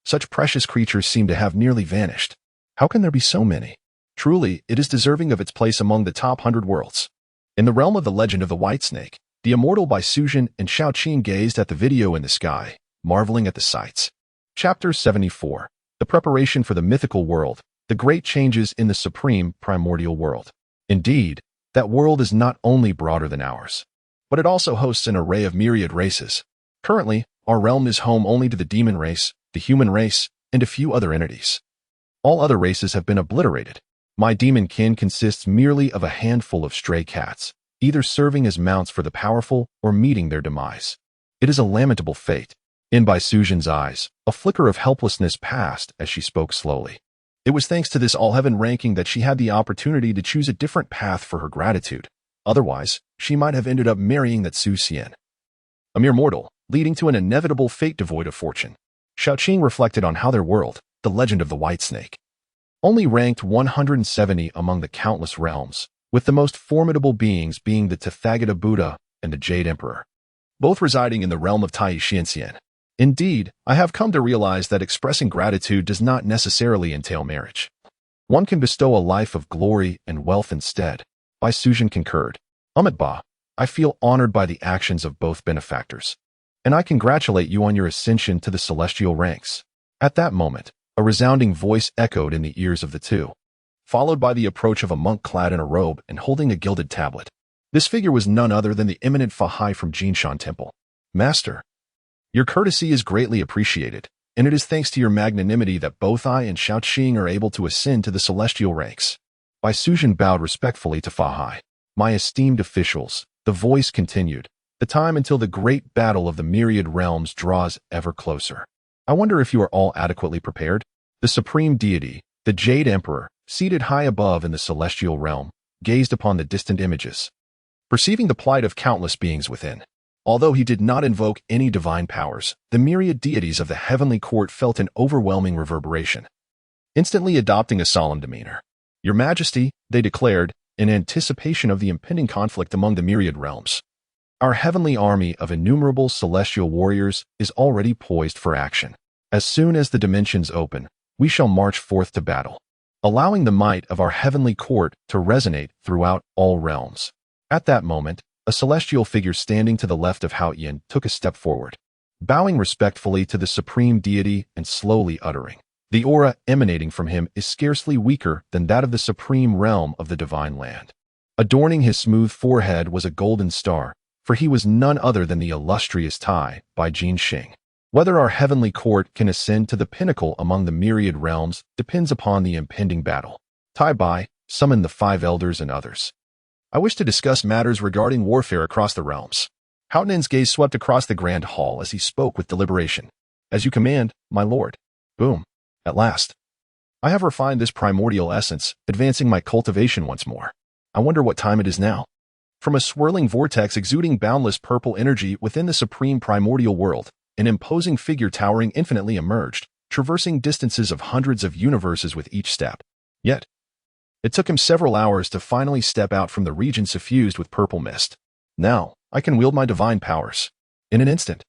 such precious creatures seem to have nearly vanished. How can there be so many? Truly, it is deserving of its place among the top 100 worlds. In the realm of the legend of the White Snake, the immortal Bai Suzhen and Xiao Qin gazed at the video in the sky, marveling at the sights. Chapter 74. The preparation for the mythical world, the great changes in the supreme primordial world. Indeed, that world is not only broader than ours, but it also hosts an array of myriad races. Currently, our realm is home only to the demon race, the human race, and a few other entities. All other races have been obliterated. My demon kin consists merely of a handful of stray cats, either serving as mounts for the powerful or meeting their demise. It is a lamentable fate. In Bai Suzhen's eyes, a flicker of helplessness passed as she spoke slowly. It was thanks to this all-heaven ranking that she had the opportunity to choose a different path for her gratitude. Otherwise, she might have ended up marrying that Su Xian, a mere mortal, leading to an inevitable fate devoid of fortune. Xiao Qing reflected on how their world, the legend of the White Snake, only ranked 170 among the countless realms, with the most formidable beings being the Tathagata Buddha and the Jade Emperor, both residing in the realm of Tai Xianxian. Indeed, I have come to realize that expressing gratitude does not necessarily entail marriage. One can bestow a life of glory and wealth instead. Bai Suzhen concurred. Amidst, I feel honored by the actions of both benefactors, and I congratulate you on your ascension to the celestial ranks. At that moment, a resounding voice echoed in the ears of the two, followed by the approach of a monk clad in a robe and holding a gilded tablet. This figure was none other than the eminent Fahai from Jinshan Temple. Master, your courtesy is greatly appreciated, and it is thanks to your magnanimity that both I and Xiao Qing are able to ascend to the celestial ranks. Bai Suzhen bowed respectfully to Fahai. My esteemed officials, the voice continued, the time until the great battle of the myriad realms draws ever closer. I wonder if you are all adequately prepared? The supreme deity, the Jade Emperor, seated high above in the celestial realm, gazed upon the distant images, perceiving the plight of countless beings within. Although he did not invoke any divine powers, the myriad deities of the heavenly court felt an overwhelming reverberation, instantly adopting a solemn demeanor. Your Majesty, they declared, in anticipation of the impending conflict among the myriad realms, our heavenly army of innumerable celestial warriors is already poised for action. As soon as the dimensions open, we shall march forth to battle, allowing the might of our heavenly court to resonate throughout all realms. At that moment, a celestial figure standing to the left of Hao Yin took a step forward, bowing respectfully to the supreme deity and slowly uttering. The aura emanating from him is scarcely weaker than that of the supreme realm of the divine land. Adorning his smooth forehead was a golden star, for he was none other than the illustrious Tai Bai Jinxing. Whether our heavenly court can ascend to the pinnacle among the myriad realms depends upon the impending battle. Tai Bai summoned the 5 elders and others. I wish to discuss matters regarding warfare across the realms. Hao Nin's gaze swept across the grand hall as he spoke with deliberation. As you command, my lord. Boom. At last. I have refined this primordial essence, advancing my cultivation once more. I wonder what time it is now. From a swirling vortex exuding boundless purple energy within the supreme primordial world, an imposing figure towering infinitely emerged, traversing distances of hundreds of universes with each step. Yet, it took him several hours to finally step out from the region suffused with purple mist. Now, I can wield my divine powers. In an instant,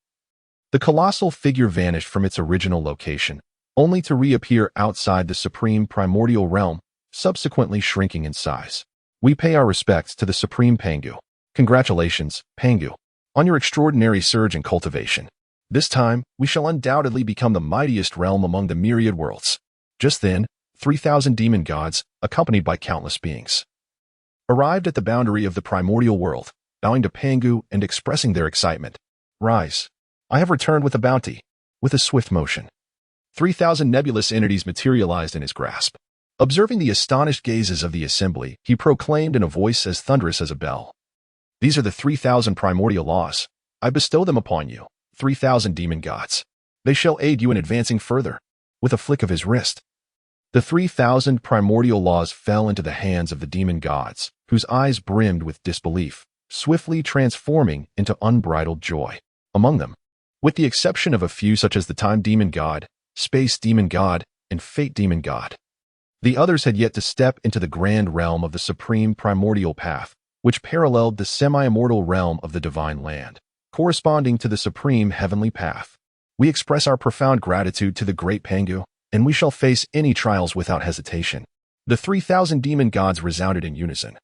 the colossal figure vanished from its original location, only to reappear outside the supreme primordial realm, subsequently shrinking in size. We pay our respects to the supreme Pangu. Congratulations, Pangu, on your extraordinary surge in cultivation. This time, we shall undoubtedly become the mightiest realm among the myriad worlds. Just then, 3,000 demon gods, accompanied by countless beings, arrived at the boundary of the primordial world, bowing to Pangu and expressing their excitement. Rise. I have returned with a bounty. With a swift motion, 3,000 nebulous entities materialized in his grasp. Observing the astonished gazes of the assembly, he proclaimed in a voice as thunderous as a bell. These are the 3,000 primordial laws. I bestow them upon you, 3,000 demon gods. They shall aid you in advancing further. With a flick of his wrist, The 3,000 primordial laws fell into the hands of the demon gods, whose eyes brimmed with disbelief, swiftly transforming into unbridled joy. Among them, with the exception of a few such as the Time Demon God, Space Demon God, and Fate Demon God, the others had yet to step into the grand realm of the supreme primordial path, which paralleled the semi-immortal realm of the divine land, corresponding to the supreme heavenly path. We express our profound gratitude to the great Pangu, and we shall face any trials without hesitation. The 3,000 demon gods resounded in unison,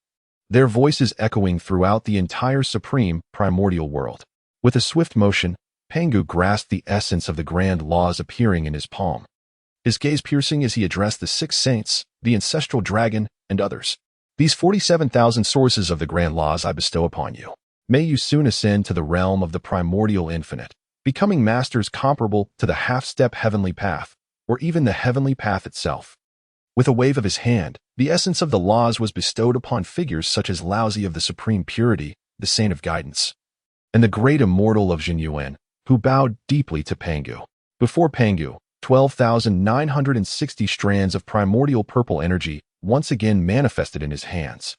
their voices echoing throughout the entire supreme primordial world. With a swift motion, Pangu grasped the essence of the grand laws appearing in his palm, his gaze piercing as he addressed the 6 saints, the ancestral dragon, and others. These 47,000 sources of the grand laws I bestow upon you. May you soon ascend to the realm of the primordial infinite, becoming masters comparable to the half-step heavenly path, or even the heavenly path itself. With a wave of his hand, the essence of the laws was bestowed upon figures such as Laozi of the supreme purity, the saint of guidance, and the great immortal of Jinyuan, who bowed deeply to Pangu. Before Pangu, 12,960 strands of primordial purple energy once again manifested in his hands.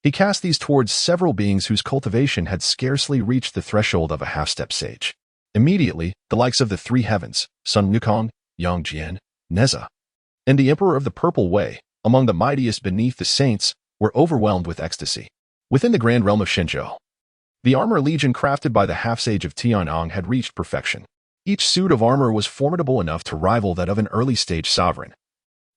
He cast these towards several beings whose cultivation had scarcely reached the threshold of a half-step sage. Immediately, the likes of the 3 heavens, Sun Wukong, Yang Jian, Neza, and the Emperor of the Purple Way, among the mightiest beneath the saints, were overwhelmed with ecstasy. Within the grand realm of Shenzhou, the armor legion crafted by the half-sage of Tianyang had reached perfection. Each suit of armor was formidable enough to rival that of an early-stage sovereign,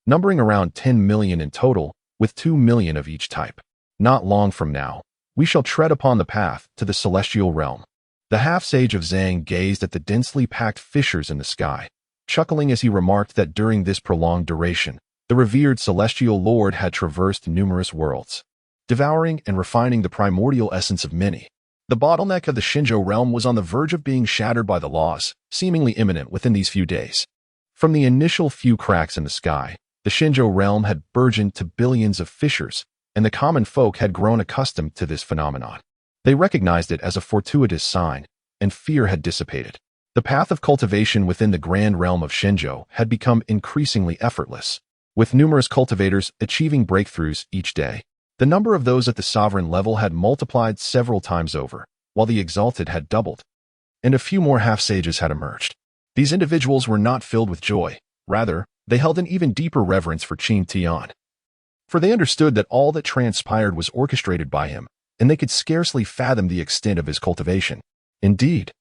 numbering around 10 million in total, with 2 million of each type. Not long from now, we shall tread upon the path to the celestial realm. The half-sage of Zhang gazed at the densely packed fissures in the sky, chuckling as he remarked that during this prolonged duration, the revered celestial lord had traversed numerous worlds, devouring and refining the primordial essence of many. The bottleneck of the Shenzhou realm was on the verge of being shattered by the laws, seemingly imminent within these few days. From the initial few cracks in the sky, the Shenzhou realm had burgeoned to billions of fissures, and the common folk had grown accustomed to this phenomenon. They recognized it as a fortuitous sign, and fear had dissipated. The path of cultivation within the grand realm of Shenzhou had become increasingly effortless, with numerous cultivators achieving breakthroughs each day. The number of those at the sovereign level had multiplied several times over, while the exalted had doubled, and a few more half-sages had emerged. These individuals were not filled with joy. Rather, they held an even deeper reverence for Qin Tian, for they understood that all that transpired was orchestrated by him, and they could scarcely fathom the extent of his cultivation. Indeed,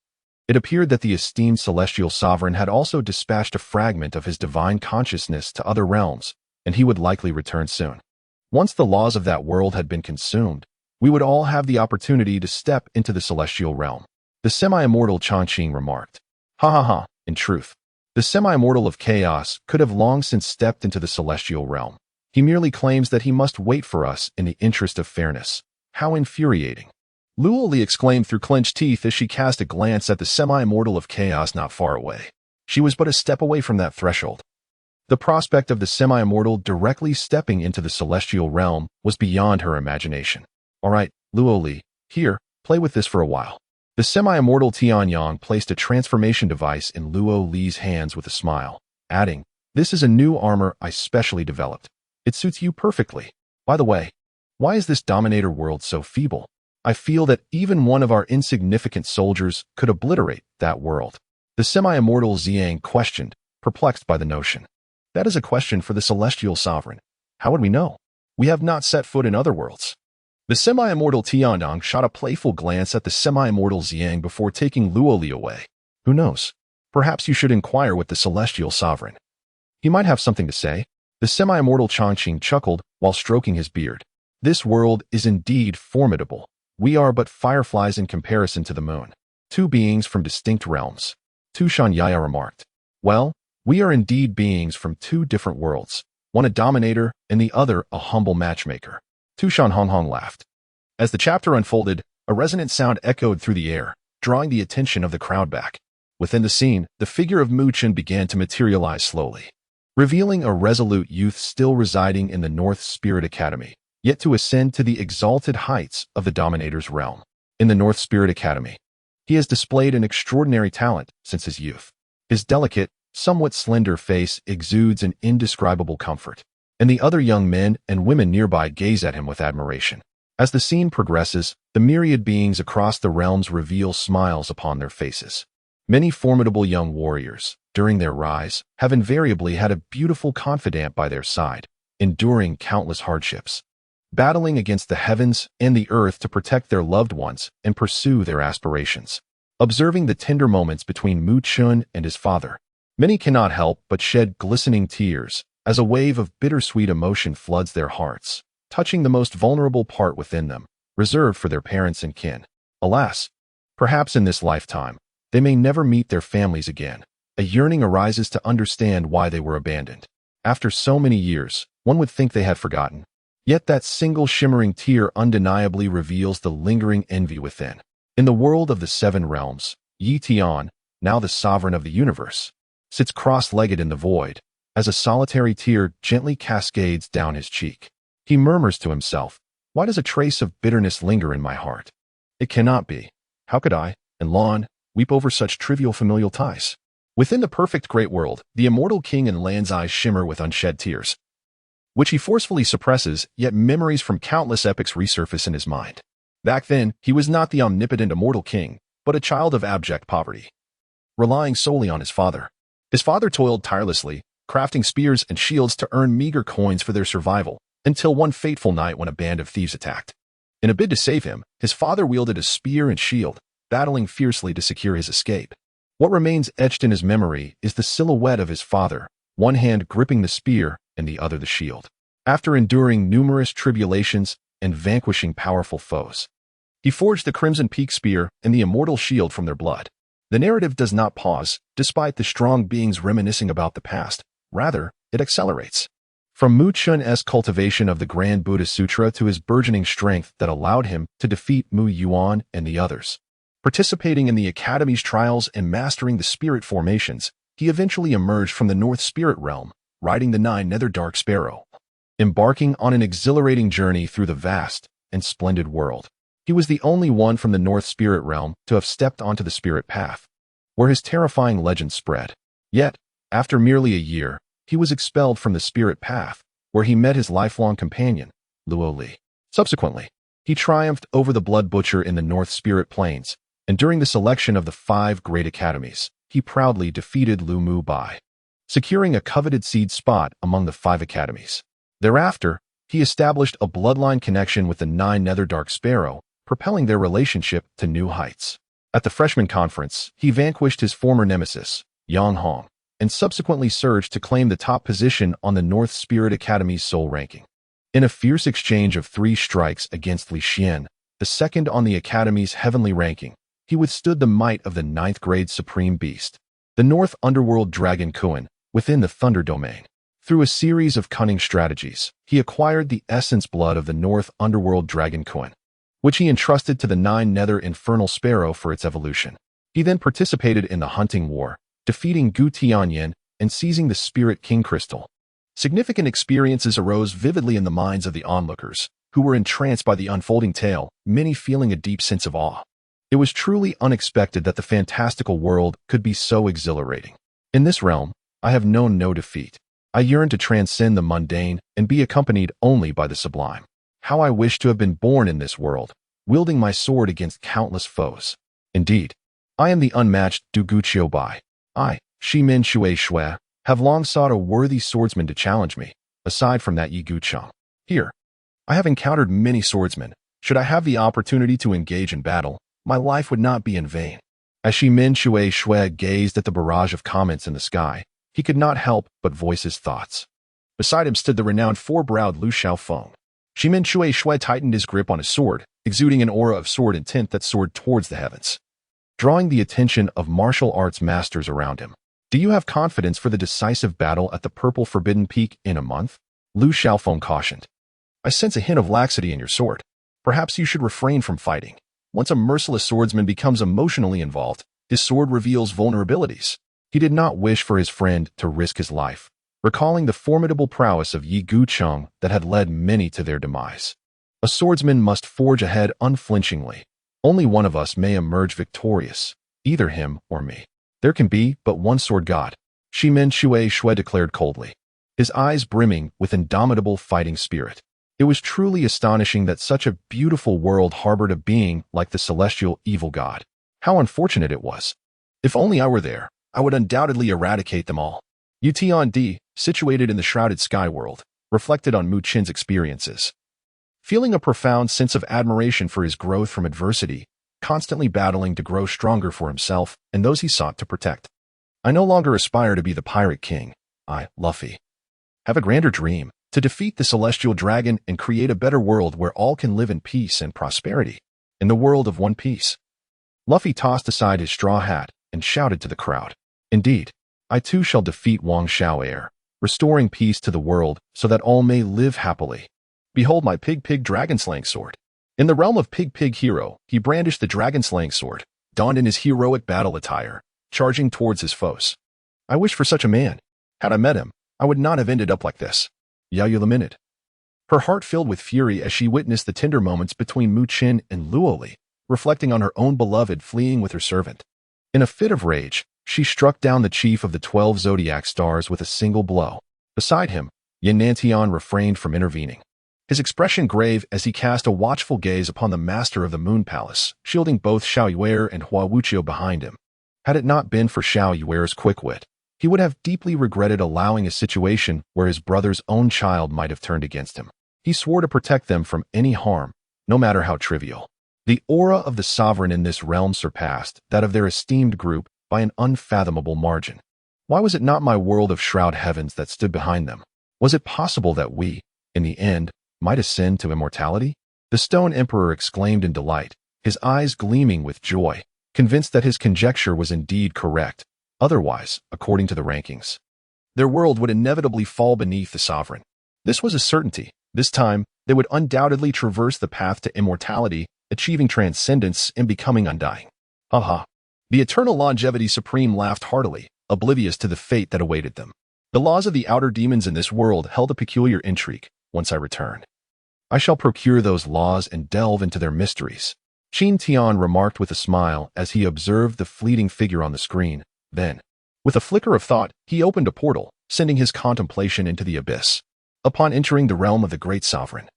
it appeared that the esteemed celestial sovereign had also dispatched a fragment of his divine consciousness to other realms, and he would likely return soon. Once the laws of that world had been consumed, we would all have the opportunity to step into the celestial realm. The semi-immortal Changqing remarked. Ha ha ha, in truth, the semi-immortal of chaos could have long since stepped into the celestial realm. He merely claims that he must wait for us in the interest of fairness. How infuriating. Luo Li exclaimed through clenched teeth as she cast a glance at the semi-immortal of chaos not far away. She was but a step away from that threshold. The prospect of the semi-immortal directly stepping into the celestial realm was beyond her imagination. All right, Luo Li, here, play with this for a while. The semi-immortal Tianyang placed a transformation device in Luo Li's hands with a smile, adding, "This is a new armor I specially developed. It suits you perfectly. By the way, why is this dominator world so feeble? I feel that even one of our insignificant soldiers could obliterate that world." The semi-immortal Xiang questioned, perplexed by the notion. That is a question for the celestial sovereign. How would we know? We have not set foot in other worlds. The semi-immortal Tianyang shot a playful glance at the semi-immortal Xiang before taking Luo Li away. Who knows? Perhaps you should inquire with the celestial sovereign. He might have something to say. The semi-immortal Changqing chuckled while stroking his beard. This world is indeed formidable. We are but fireflies in comparison to the moon. 2 beings from distinct realms. Tu Shanyaya remarked. Well, we are indeed beings from 2 different worlds, one a dominator and the other a humble matchmaker. Tu Shan Honghong laughed. As the chapter unfolded, a resonant sound echoed through the air, drawing the attention of the crowd back. Within the scene, the figure of Mu Chen began to materialize slowly, revealing a resolute youth still residing in the North Spirit Academy, yet to ascend to the exalted heights of the Dominator's realm. In the North Spirit Academy, he has displayed an extraordinary talent since his youth. His delicate, somewhat slender face exudes an indescribable comfort, and the other young men and women nearby gaze at him with admiration. As the scene progresses, the myriad beings across the realms reveal smiles upon their faces. Many formidable young warriors, during their rise, have invariably had a beautiful confidant by their side, enduring countless hardships, battling against the heavens and the earth to protect their loved ones and pursue their aspirations. Observing the tender moments between Mu Chun and his father, many cannot help but shed glistening tears as a wave of bittersweet emotion floods their hearts, touching the most vulnerable part within them, reserved for their parents and kin. Alas, perhaps in this lifetime, they may never meet their families again. A yearning arises to understand why they were abandoned. After so many years, one would think they had forgotten. Yet that single shimmering tear undeniably reveals the lingering envy within. In the world of the seven realms, Qin Tian, now the sovereign of the universe, sits cross-legged in the void, as a solitary tear gently cascades down his cheek. He murmurs to himself, "Why does a trace of bitterness linger in my heart? It cannot be. How could I, and Lan, weep over such trivial familial ties?" Within the perfect great world, the immortal king and Lan's eyes shimmer with unshed tears, which he forcefully suppresses, yet memories from countless epics resurface in his mind. Back then, he was not the omnipotent immortal king, but a child of abject poverty, relying solely on his father. His father toiled tirelessly, crafting spears and shields to earn meager coins for their survival, until one fateful night when a band of thieves attacked. In a bid to save him, his father wielded a spear and shield, battling fiercely to secure his escape. What remains etched in his memory is the silhouette of his father, one hand gripping the spear and the other the shield. After enduring numerous tribulations and vanquishing powerful foes, he forged the Crimson Peak spear and the immortal shield from their blood. The narrative does not pause, despite the strong beings reminiscing about the past. Rather, it accelerates. From Mu Chun's cultivation of the Grand Buddha Sutra to his burgeoning strength that allowed him to defeat Mu Yuan and the others. Participating in the Academy's trials and mastering the spirit formations, he eventually emerged from the North Spirit Realm, riding the 9 Nether Dark Sparrow, embarking on an exhilarating journey through the vast and splendid world. He was the only one from the North Spirit Realm to have stepped onto the spirit path, where his terrifying legend spread. Yet, after merely a year, he was expelled from the spirit path, where he met his lifelong companion, Luo Li. Subsequently, he triumphed over the Blood Butcher in the North Spirit Plains, and during the selection of the 5 Great Academies, he proudly defeated Lu Mu Bai, securing a coveted seed spot among the 5 academies. Thereafter, he established a bloodline connection with the 9 Nether Dark Sparrow, propelling their relationship to new heights. At the freshman conference, he vanquished his former nemesis, Yang Hong, and subsequently surged to claim the top position on the North Spirit Academy's soul ranking. In a fierce exchange of 3 strikes against Li Xian, the second on the Academy's heavenly ranking, he withstood the might of the 9th grade Supreme Beast, the North Underworld Dragon Kuan, within the Thunder Domain. Through a series of cunning strategies, he acquired the essence blood of the North Underworld Dragon Kuan, which he entrusted to the 9 Nether Infernal Sparrow for its evolution. He then participated in the Hunting War, defeating Gu Tianyan and seizing the Spirit King Crystal. Significant experiences arose vividly in the minds of the onlookers, who were entranced by the unfolding tale, many feeling a deep sense of awe. It was truly unexpected that the fantastical world could be so exhilarating. In this realm, I have known no defeat. I yearn to transcend the mundane and be accompanied only by the sublime. How I wish to have been born in this world, wielding my sword against countless foes. Indeed, I am the unmatched Du Guqiu Bai. I, Shimin Shui Shui, have long sought a worthy swordsman to challenge me, aside from that Yi Gucheng. Here, I have encountered many swordsmen. Should I have the opportunity to engage in battle, my life would not be in vain. As Shimin Shui Shui gazed at the barrage of comments in the sky, he could not help but voice his thoughts. Beside him stood the renowned 4-browed Lu Xiao Feng. Shimin Shui Shui tightened his grip on his sword, exuding an aura of sword intent that soared towards the heavens, drawing the attention of martial arts masters around him. Do you have confidence for the decisive battle at the Purple Forbidden Peak in a month? Lu Xiaofeng cautioned. I sense a hint of laxity in your sword. Perhaps you should refrain from fighting. Once a merciless swordsman becomes emotionally involved, his sword reveals vulnerabilities. He did not wish for his friend to risk his life, recalling the formidable prowess of Yi Gucheng that had led many to their demise. A swordsman must forge ahead unflinchingly. Only one of us may emerge victorious, either him or me. There can be but one sword god. Shimen Shui declared coldly, his eyes brimming with indomitable fighting spirit. It was truly astonishing that such a beautiful world harbored a being like the celestial evil god. How unfortunate it was. If only I were there, I would undoubtedly eradicate them all. Utian, situated in the shrouded sky world, reflected on Mu Qin's experiences. Feeling a profound sense of admiration for his growth from adversity, constantly battling to grow stronger for himself and those he sought to protect. I no longer aspire to be the pirate king. I, Luffy, have a grander dream, to defeat the celestial dragon and create a better world where all can live in peace and prosperity. In the world of One Piece. Luffy tossed aside his straw hat and shouted to the crowd. Indeed, I too shall defeat Wang Xiao, restoring peace to the world so that all may live happily. Behold my Pig dragon-slaying sword. In the realm of Pig Hero, he brandished the dragon-slaying sword, donned in his heroic battle attire, charging towards his foes. I wish for such a man. Had I met him, I would not have ended up like this. Yayu lamented. Her heart filled with fury as she witnessed the tender moments between Mu Qin and Luoli, reflecting on her own beloved fleeing with her servant. In a fit of rage, she struck down the chief of the 12 zodiac stars with a single blow. Beside him, Yantian refrained from intervening, his expression grave as he cast a watchful gaze upon the master of the Moon Palace, shielding both Xiao Yuer and Hua Wuqiu behind him. Had it not been for Xiao Yuer's quick wit, he would have deeply regretted allowing a situation where his brother's own child might have turned against him. He swore to protect them from any harm, no matter how trivial. The aura of the sovereign in this realm surpassed that of their esteemed group by an unfathomable margin. Why was it not my world of shroud heavens that stood behind them? Was it possible that we, in the end, might ascend to immortality? The Stone Emperor exclaimed in delight, his eyes gleaming with joy, convinced that his conjecture was indeed correct. Otherwise, according to the rankings, their world would inevitably fall beneath the sovereign. This was a certainty. This time, they would undoubtedly traverse the path to immortality, achieving transcendence and becoming undying. Haha. The eternal longevity supreme laughed heartily, oblivious to the fate that awaited them. The laws of the outer demons in this world held a peculiar intrigue. Once I return, I shall procure those laws and delve into their mysteries. Qin Tian remarked with a smile as he observed the fleeting figure on the screen. Then, with a flicker of thought, he opened a portal, sending his contemplation into the abyss. Upon entering the realm of the great sovereign,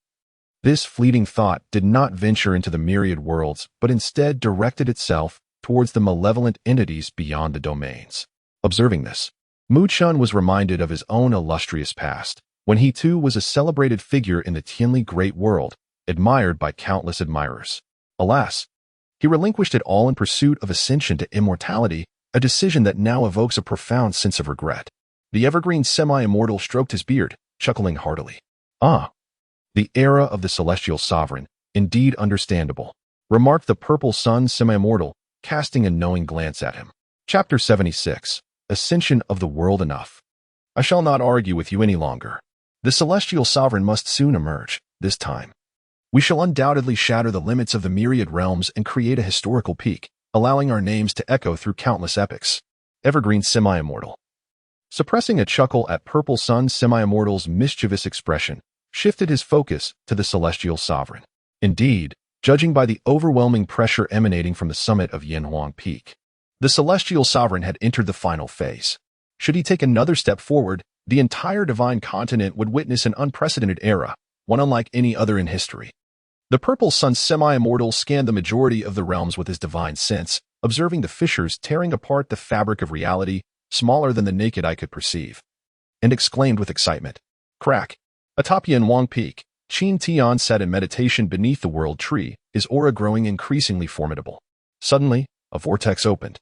this fleeting thought did not venture into the myriad worlds, but instead directed itself towards the malevolent entities beyond the domains. Observing this, Mu Qin was reminded of his own illustrious past, when he too was a celebrated figure in the Tianli great world, admired by countless admirers. Alas, he relinquished it all in pursuit of ascension to immortality, a decision that now evokes a profound sense of regret. The evergreen semi-immortal stroked his beard, chuckling heartily. Ah, the era of the celestial sovereign, indeed understandable, remarked the purple sun semi-immortal, casting a knowing glance at him. Chapter 76. Ascension of the World. Enough. I shall not argue with you any longer. The celestial sovereign must soon emerge. This time, we shall undoubtedly shatter the limits of the myriad realms and create a historical peak, allowing our names to echo through countless epochs. Evergreen semi-immortal. Suppressing a chuckle at Purple Sun semi-immortal's mischievous expression, shifted his focus to the celestial sovereign. Indeed, judging by the overwhelming pressure emanating from the summit of Yanhuang Peak, the celestial sovereign had entered the final phase. Should he take another step forward, the entire divine continent would witness an unprecedented era, one unlike any other in history. The Purple Sun semi-immortal scanned the majority of the realms with his divine sense, observing the fissures tearing apart the fabric of reality, smaller than the naked eye could perceive, and exclaimed with excitement. Crack! Atop Yanhuang Peak, Qin Tian sat in meditation beneath the world tree, his aura growing increasingly formidable. Suddenly, a vortex opened,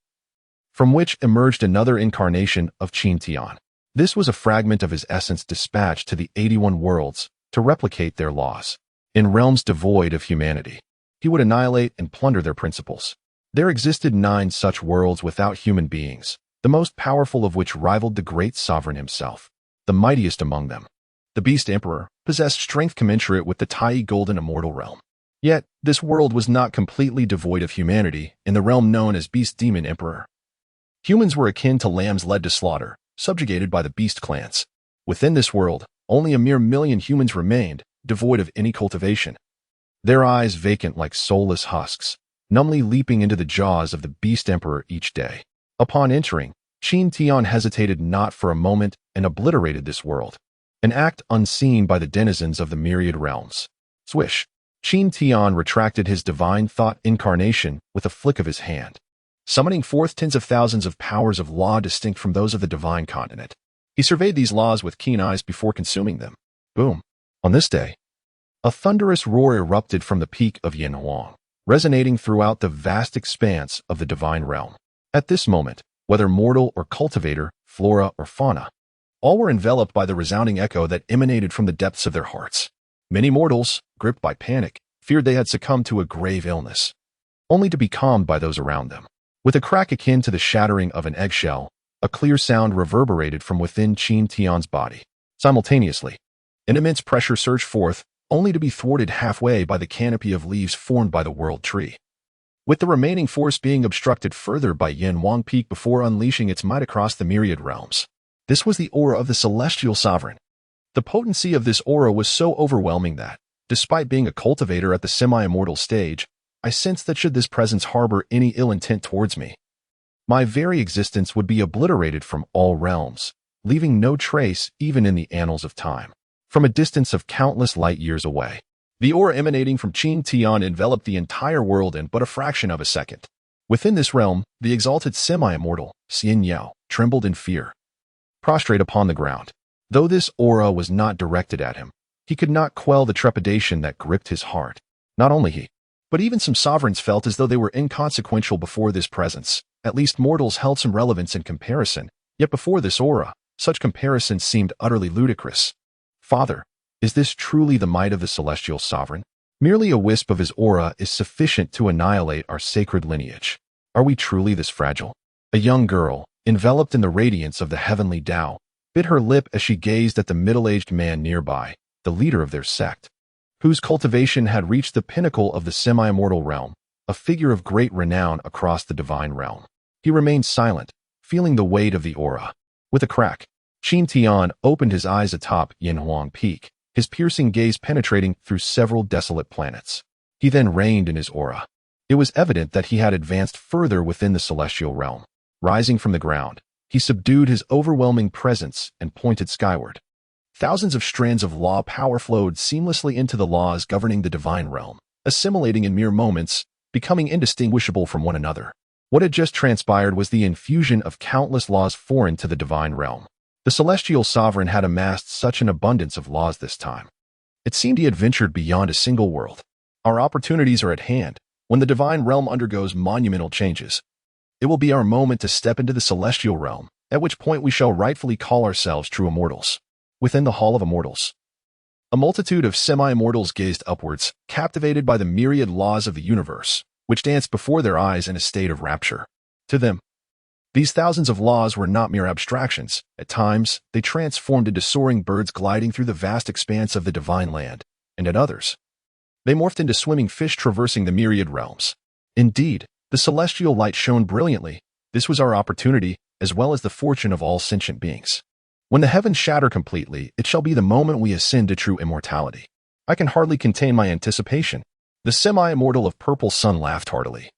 from which emerged another incarnation of Qin Tian. This was a fragment of his essence dispatched to the 81 worlds to replicate their laws. In realms devoid of humanity, he would annihilate and plunder their principles. There existed 9 such worlds without human beings, the most powerful of which rivaled the great sovereign himself. The mightiest among them, the Beast Emperor, possessed strength commensurate with the Tai Golden Immortal realm. Yet, this world was not completely devoid of humanity in the realm known as Beast Demon Emperor. Humans were akin to lambs led to slaughter, subjugated by the beast clans. Within this world, only a mere 1,000,000 humans remained, devoid of any cultivation. Their eyes vacant like soulless husks, numbly leaping into the jaws of the Beast Emperor each day. Upon entering, Qin Tian hesitated not for a moment and obliterated this world, an act unseen by the denizens of the myriad realms. Swish! Qin Tian retracted his divine thought incarnation with a flick of his hand, summoning forth tens of thousands of powers of law distinct from those of the divine continent. He surveyed these laws with keen eyes before consuming them. Boom! On this day, a thunderous roar erupted from the peak of Yanhuang, resonating throughout the vast expanse of the divine realm. At this moment, whether mortal or cultivator, flora or fauna, all were enveloped by the resounding echo that emanated from the depths of their hearts. Many mortals, gripped by panic, feared they had succumbed to a grave illness, only to be calmed by those around them. With a crack akin to the shattering of an eggshell, a clear sound reverberated from within Qin Tian's body. Simultaneously, an immense pressure surged forth, only to be thwarted halfway by the canopy of leaves formed by the world tree, with the remaining force being obstructed further by Yanhuang Peak before unleashing its might across the myriad realms. This was the aura of the Celestial Sovereign. The potency of this aura was so overwhelming that, despite being a cultivator at the semi-immortal stage, I sensed that should this presence harbor any ill intent towards me, my very existence would be obliterated from all realms, leaving no trace even in the annals of time. From a distance of countless light years away, the aura emanating from Qin Tian enveloped the entire world in but a fraction of a second. Within this realm, the exalted semi-immortal, Xian Yao, trembled in fear, prostrate upon the ground. Though this aura was not directed at him, he could not quell the trepidation that gripped his heart. Not only he, but even some sovereigns felt as though they were inconsequential before this presence. At least mortals held some relevance in comparison, yet before this aura, such comparisons seemed utterly ludicrous. Father, is this truly the might of the Celestial Sovereign? Merely a wisp of his aura is sufficient to annihilate our sacred lineage. Are we truly this fragile? A young girl, enveloped in the radiance of the heavenly Tao, bit her lip as she gazed at the middle-aged man nearby, the leader of their sect, whose cultivation had reached the pinnacle of the semi-immortal realm, a figure of great renown across the divine realm. He remained silent, feeling the weight of the aura. With a crack, Qin Tian opened his eyes atop Yanhuang Peak, his piercing gaze penetrating through several desolate planets. He then reined in his aura. It was evident that he had advanced further within the celestial realm. Rising from the ground, he subdued his overwhelming presence and pointed skyward. Thousands of strands of law power flowed seamlessly into the laws governing the divine realm, assimilating in mere moments, becoming indistinguishable from one another. What had just transpired was the infusion of countless laws foreign to the divine realm. The Celestial Sovereign had amassed such an abundance of laws this time. It seemed he had ventured beyond a single world. Our opportunities are at hand. When the divine realm undergoes monumental changes, it will be our moment to step into the celestial realm, at which point we shall rightfully call ourselves true immortals. Within the Hall of Immortals, a multitude of semi-immortals gazed upwards, captivated by the myriad laws of the universe, which danced before their eyes in a state of rapture. To them, these thousands of laws were not mere abstractions. At times, they transformed into soaring birds gliding through the vast expanse of the divine land, and at others, they morphed into swimming fish traversing the myriad realms. Indeed, the celestial light shone brilliantly. This was our opportunity, as well as the fortune of all sentient beings. When the heavens shatter completely, it shall be the moment we ascend to true immortality. I can hardly contain my anticipation. The semi-immortal of purple sun laughed heartily,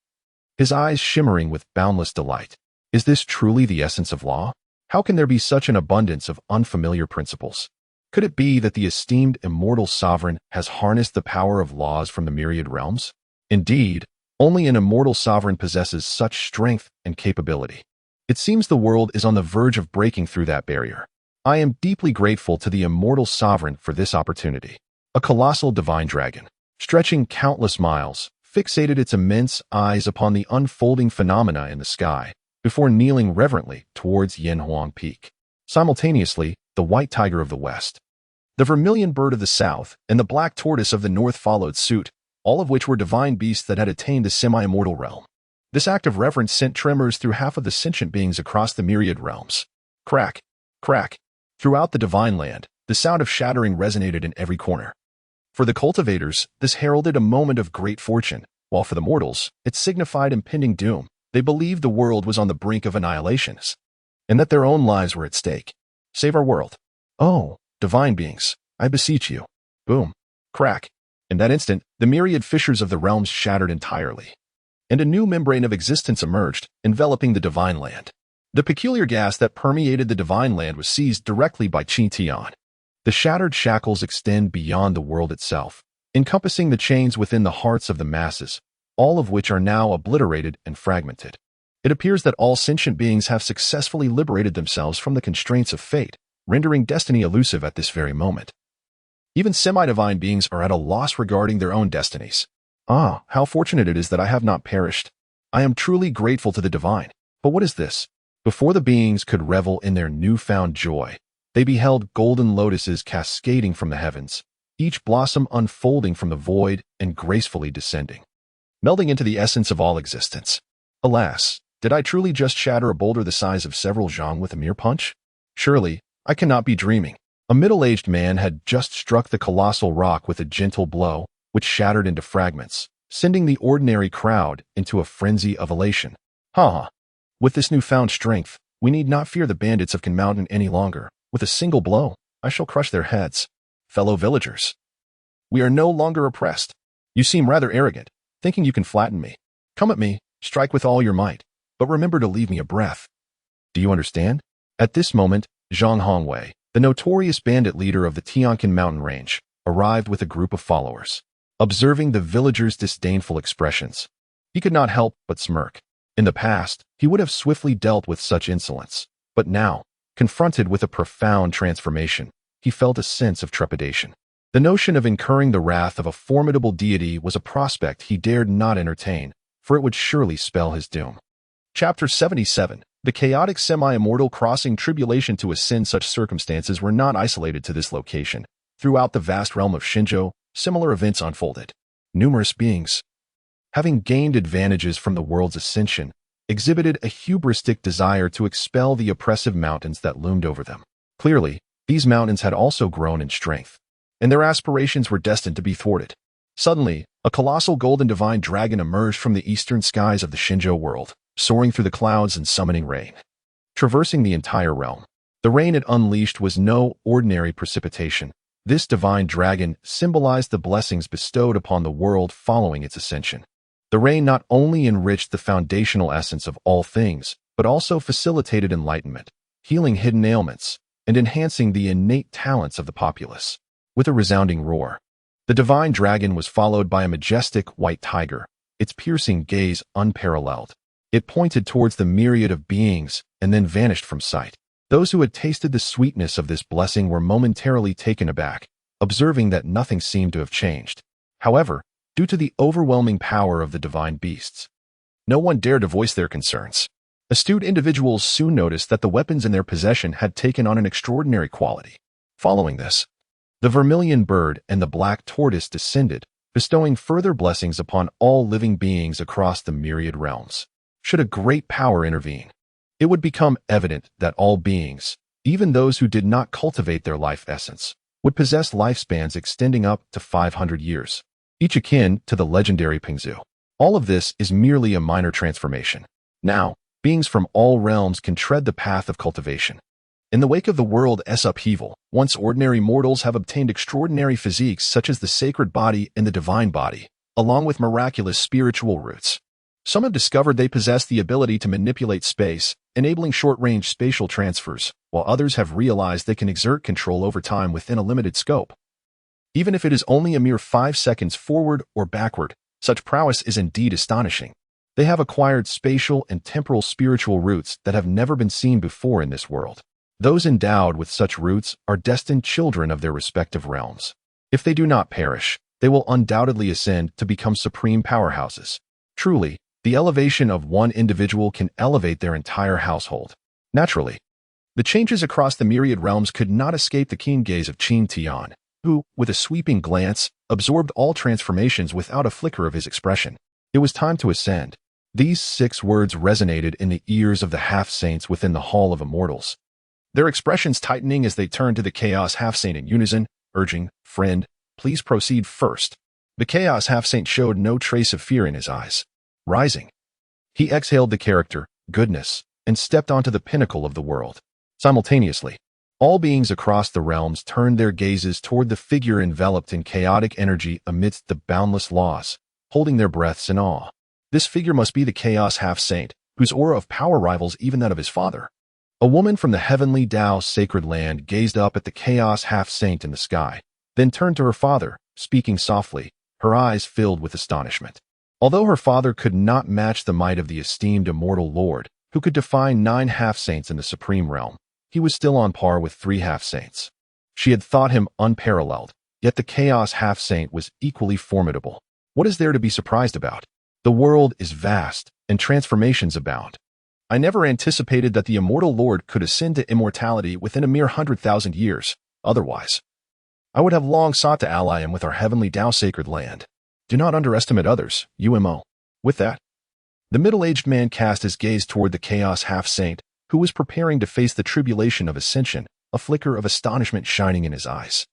his eyes shimmering with boundless delight. Is this truly the essence of law? How can there be such an abundance of unfamiliar principles? Could it be that the esteemed immortal sovereign has harnessed the power of laws from the myriad realms? Indeed, only an immortal sovereign possesses such strength and capability. It seems the world is on the verge of breaking through that barrier. I am deeply grateful to the immortal sovereign for this opportunity. A colossal divine dragon, stretching countless miles, fixated its immense eyes upon the unfolding phenomena in the sky, before kneeling reverently towards Yanhuang Peak. Simultaneously, the white tiger of the west, the vermilion bird of the south, and the black tortoise of the north followed suit, all of which were divine beasts that had attained the semi-immortal realm. This act of reverence sent tremors through half of the sentient beings across the myriad realms. Crack, crack. Throughout the divine land, the sound of shattering resonated in every corner. For the cultivators, this heralded a moment of great fortune, while for the mortals, it signified impending doom. They believed the world was on the brink of annihilation, and that their own lives were at stake. Save our world. Oh, divine beings, I beseech you. Boom. Crack. In that instant, the myriad fissures of the realms shattered entirely, and a new membrane of existence emerged, enveloping the divine land. The peculiar gas that permeated the divine land was seized directly by Qin Tian. The shattered shackles extend beyond the world itself, encompassing the chains within the hearts of the masses, all of which are now obliterated and fragmented. It appears that all sentient beings have successfully liberated themselves from the constraints of fate, rendering destiny elusive at this very moment. Even semi-divine beings are at a loss regarding their own destinies. Ah, how fortunate it is that I have not perished. I am truly grateful to the divine. But what is this? Before the beings could revel in their newfound joy, they beheld golden lotuses cascading from the heavens, each blossom unfolding from the void and gracefully descending, melding into the essence of all existence. Alas, did I truly just shatter a boulder the size of several zhang with a mere punch? Surely, I cannot be dreaming. A middle-aged man had just struck the colossal rock with a gentle blow, which shattered into fragments, sending the ordinary crowd into a frenzy of elation. Ha! With this newfound strength, we need not fear the bandits of Qin Mountain any longer. With a single blow, I shall crush their heads. Fellow villagers, we are no longer oppressed. You seem rather arrogant, thinking you can flatten me. Come at me, strike with all your might, but remember to leave me a breath. Do you understand? At this moment, Zhang Hongwei, the notorious bandit leader of the Tianqin mountain range, arrived with a group of followers. Observing the villagers' disdainful expressions, he could not help but smirk. In the past, he would have swiftly dealt with such insolence, but now, confronted with a profound transformation, he felt a sense of trepidation. The notion of incurring the wrath of a formidable deity was a prospect he dared not entertain, for it would surely spell his doom. Chapter 77. The chaotic semi-immortal crossing tribulation to ascend. Such circumstances were not isolated to this location. Throughout the vast realm of Xinzhou, similar events unfolded. Numerous beings, having gained advantages from the world's ascension, exhibited a hubristic desire to expel the oppressive mountains that loomed over them. Clearly, these mountains had also grown in strength, and their aspirations were destined to be thwarted. Suddenly, a colossal golden divine dragon emerged from the eastern skies of the Xinzhou world, soaring through the clouds and summoning rain. Traversing the entire realm, the rain it unleashed was no ordinary precipitation. This divine dragon symbolized the blessings bestowed upon the world following its ascension. The rain not only enriched the foundational essence of all things, but also facilitated enlightenment, healing hidden ailments, and enhancing the innate talents of the populace. With a resounding roar, the divine dragon was followed by a majestic white tiger, its piercing gaze unparalleled. It pointed towards the myriad of beings and then vanished from sight. Those who had tasted the sweetness of this blessing were momentarily taken aback, observing that nothing seemed to have changed. However, due to the overwhelming power of the divine beasts, no one dared to voice their concerns. Astute individuals soon noticed that the weapons in their possession had taken on an extraordinary quality. Following this, the vermilion bird and the black tortoise descended, bestowing further blessings upon all living beings across the myriad realms. Should a great power intervene, it would become evident that all beings, even those who did not cultivate their life essence, would possess lifespans extending up to 500 years, each akin to the legendary Pingzu. All of this is merely a minor transformation. Now, beings from all realms can tread the path of cultivation. In the wake of the world's upheaval, once ordinary mortals have obtained extraordinary physiques such as the sacred body and the divine body, along with miraculous spiritual roots. Some have discovered they possess the ability to manipulate space, enabling short-range spatial transfers, while others have realized they can exert control over time within a limited scope. Even if it is only a mere 5 seconds forward or backward, such prowess is indeed astonishing. They have acquired spatial and temporal spiritual roots that have never been seen before in this world. Those endowed with such roots are destined children of their respective realms. If they do not perish, they will undoubtedly ascend to become supreme powerhouses. Truly, the elevation of one individual can elevate their entire household. Naturally, the changes across the myriad realms could not escape the keen gaze of Qin Tian, who, with a sweeping glance, absorbed all transformations without a flicker of his expression. It was time to ascend. These 6 words resonated in the ears of the half-saints within the Hall of Immortals, their expressions tightening as they turned to the Chaos Half-Saint in unison, urging, "Friend, please proceed first." The Chaos Half-Saint showed no trace of fear in his eyes. Rising, he exhaled the character, goodness, and stepped onto the pinnacle of the world. Simultaneously, all beings across the realms turned their gazes toward the figure enveloped in chaotic energy amidst the boundless laws, holding their breaths in awe. This figure must be the Chaos Half-Saint, whose aura of power rivals even that of his father. A woman from the heavenly Tao sacred land gazed up at the chaos half-saint in the sky, then turned to her father, speaking softly, her eyes filled with astonishment. Although her father could not match the might of the esteemed immortal lord, who could defy 9 half-saints in the supreme realm, he was still on par with 3 half-saints. She had thought him unparalleled, yet the chaos half-saint was equally formidable. What is there to be surprised about? The world is vast, and transformations abound. I never anticipated that the immortal lord could ascend to immortality within a mere 100,000 years. Otherwise, I would have long sought to ally him with our heavenly Tao sacred land. Do not underestimate others, UMO. With that, the middle-aged man cast his gaze toward the chaos half-saint, who was preparing to face the tribulation of ascension, a flicker of astonishment shining in his eyes.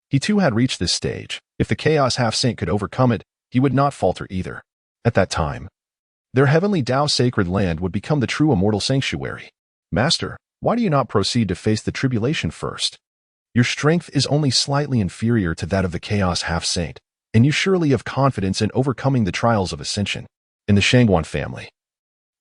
He too had reached this stage. If the chaos half-saint could overcome it, he would not falter either. At that time, their heavenly Tao sacred land would become the true immortal sanctuary. Master, why do you not proceed to face the tribulation first? Your strength is only slightly inferior to that of the chaos half-saint, and you surely have confidence in overcoming the trials of ascension. In the Shangguan family,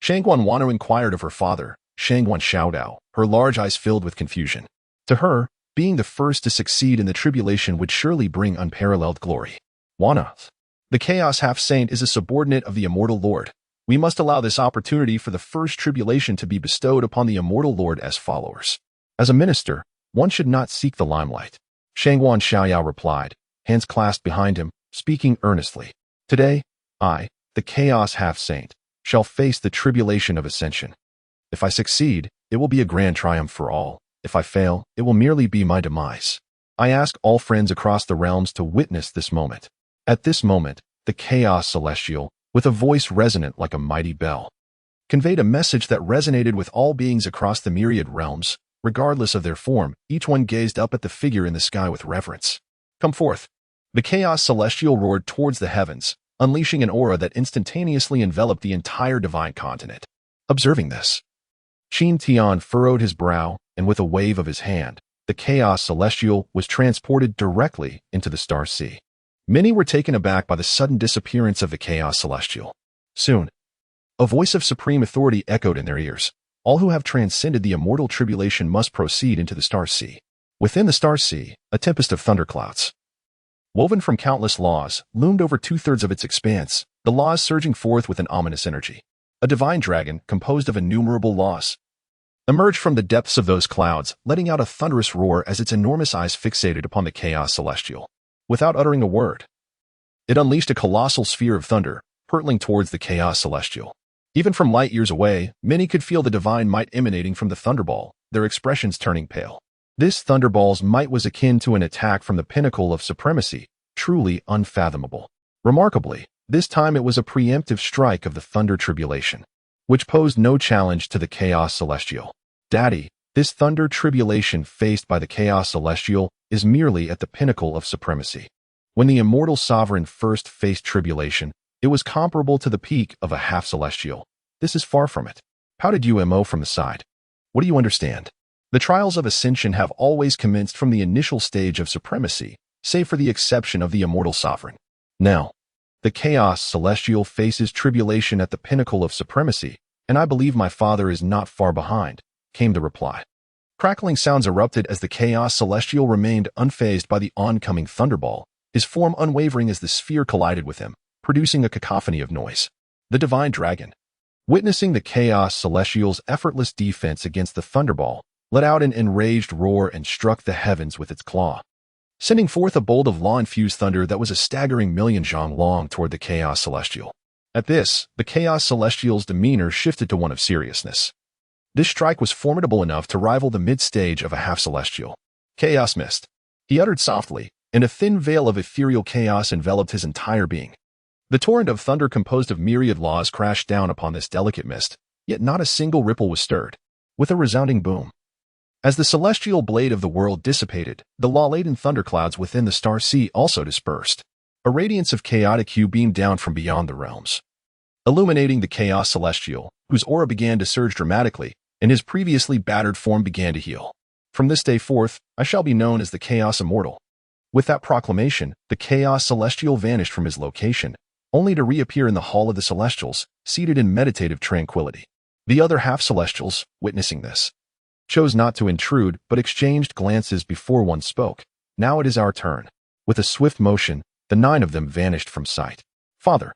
Shangguan Wano inquired of her father, Shangguan Xiaodao, her large eyes filled with confusion. To her, being the first to succeed in the tribulation would surely bring unparalleled glory. Wana, the chaos half-saint is a subordinate of the immortal lord. We must allow this opportunity for the first tribulation to be bestowed upon the immortal lord as followers. As a minister, one should not seek the limelight. Shangguan Xiaoyao replied, hands clasped behind him, speaking earnestly. Today, I, the chaos half-saint, shall face the tribulation of ascension. If I succeed, it will be a grand triumph for all. If I fail, it will merely be my demise. I ask all friends across the realms to witness this moment. At this moment, the chaos celestial, with a voice resonant like a mighty bell, conveyed a message that resonated with all beings across the myriad realms. Regardless of their form, each one gazed up at the figure in the sky with reverence. Come forth. The chaos celestial roared towards the heavens, unleashing an aura that instantaneously enveloped the entire divine continent. Observing this, Qin Tian furrowed his brow, and with a wave of his hand, the chaos celestial was transported directly into the star sea. Many were taken aback by the sudden disappearance of the chaos celestial. Soon, a voice of supreme authority echoed in their ears. All who have transcended the immortal tribulation must proceed into the star sea. Within the star sea, a tempest of thunderclouds, woven from countless laws, loomed over 2/3 of its expanse, the laws surging forth with an ominous energy. A divine dragon, composed of innumerable laws, emerged from the depths of those clouds, letting out a thunderous roar as its enormous eyes fixated upon the chaos celestial. Without uttering a word, it unleashed a colossal sphere of thunder, hurtling towards the chaos celestial. Even from light years away, many could feel the divine might emanating from the thunderball, their expressions turning pale. This thunderball's might was akin to an attack from the pinnacle of supremacy, truly unfathomable. Remarkably, this time it was a preemptive strike of the thunder tribulation, which posed no challenge to the chaos celestial. Daddy, this thunder tribulation faced by the chaos celestial is merely at the pinnacle of supremacy. When the immortal sovereign first faced tribulation, it was comparable to the peak of a half-celestial. This is far from it. How did you MO from the side? What do you understand? The trials of ascension have always commenced from the initial stage of supremacy, save for the exception of the immortal sovereign. Now, the chaos celestial faces tribulation at the pinnacle of supremacy, and I believe my father is not far behind, came the reply. Crackling sounds erupted as the chaos celestial remained unfazed by the oncoming thunderball, his form unwavering as the sphere collided with him, producing a cacophony of noise. The divine dragon, witnessing the chaos celestial's effortless defense against the thunderball, let out an enraged roar and struck the heavens with its claw, sending forth a bolt of law-infused thunder that was a staggering million zhang long toward the chaos celestial. At this, the chaos celestial's demeanor shifted to one of seriousness. This strike was formidable enough to rival the mid-stage of a half-celestial. Chaos mist, he uttered softly, and a thin veil of ethereal chaos enveloped his entire being. The torrent of thunder composed of myriad laws crashed down upon this delicate mist, yet not a single ripple was stirred. With a resounding boom, as the celestial blade of the world dissipated, the law-laden thunderclouds within the star sea also dispersed. A radiance of chaotic hue beamed down from beyond the realms, illuminating the chaos celestial, whose aura began to surge dramatically, and his previously battered form began to heal. From this day forth, I shall be known as the Chaos Immortal. With that proclamation, the chaos celestial vanished from his location, only to reappear in the hall of the celestials, seated in meditative tranquility. The other half-celestials, witnessing this, chose not to intrude but exchanged glances before one spoke. Now it is our turn. With a swift motion, the 9 of them vanished from sight. Father,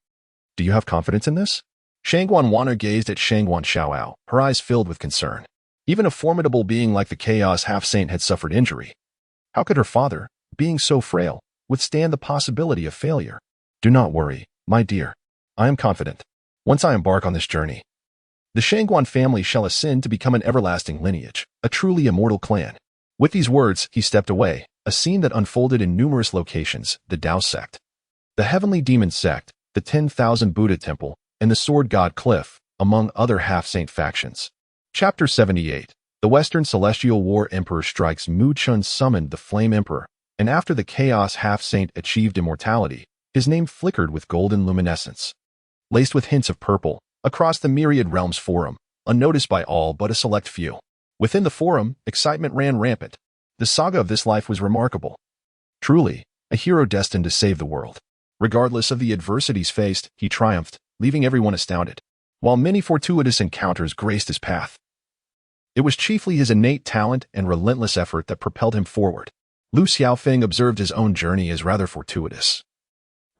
do you have confidence in this? Shangguan Wanner gazed at Shangguan Xiaoao, her eyes filled with concern. Even a formidable being like the Chaos Half-Saint had suffered injury. How could her father, being so frail, withstand the possibility of failure? Do not worry, my dear. I am confident. Once I embark on this journey, the Shangguan family shall ascend to become an everlasting lineage, a truly immortal clan. With these words, he stepped away, a scene that unfolded in numerous locations: the Dao sect, the Heavenly Demon sect, the 10,000 Buddha temple, and the Sword God Cliff, among other half-saint factions. Chapter 78. The Western Celestial War Emperor strikes. Mu Chun summoned the Flame Emperor, and after the Chaos Half-Saint achieved immortality, his name flickered with golden luminescence, laced with hints of purple, across the Myriad Realms forum, unnoticed by all but a select few. Within the forum, excitement ran rampant. The saga of this life was remarkable. Truly, a hero destined to save the world. Regardless of the adversities faced, he triumphed, leaving everyone astounded. While many fortuitous encounters graced his path, it was chiefly his innate talent and relentless effort that propelled him forward. Xiao Feng observed his own journey as rather fortuitous,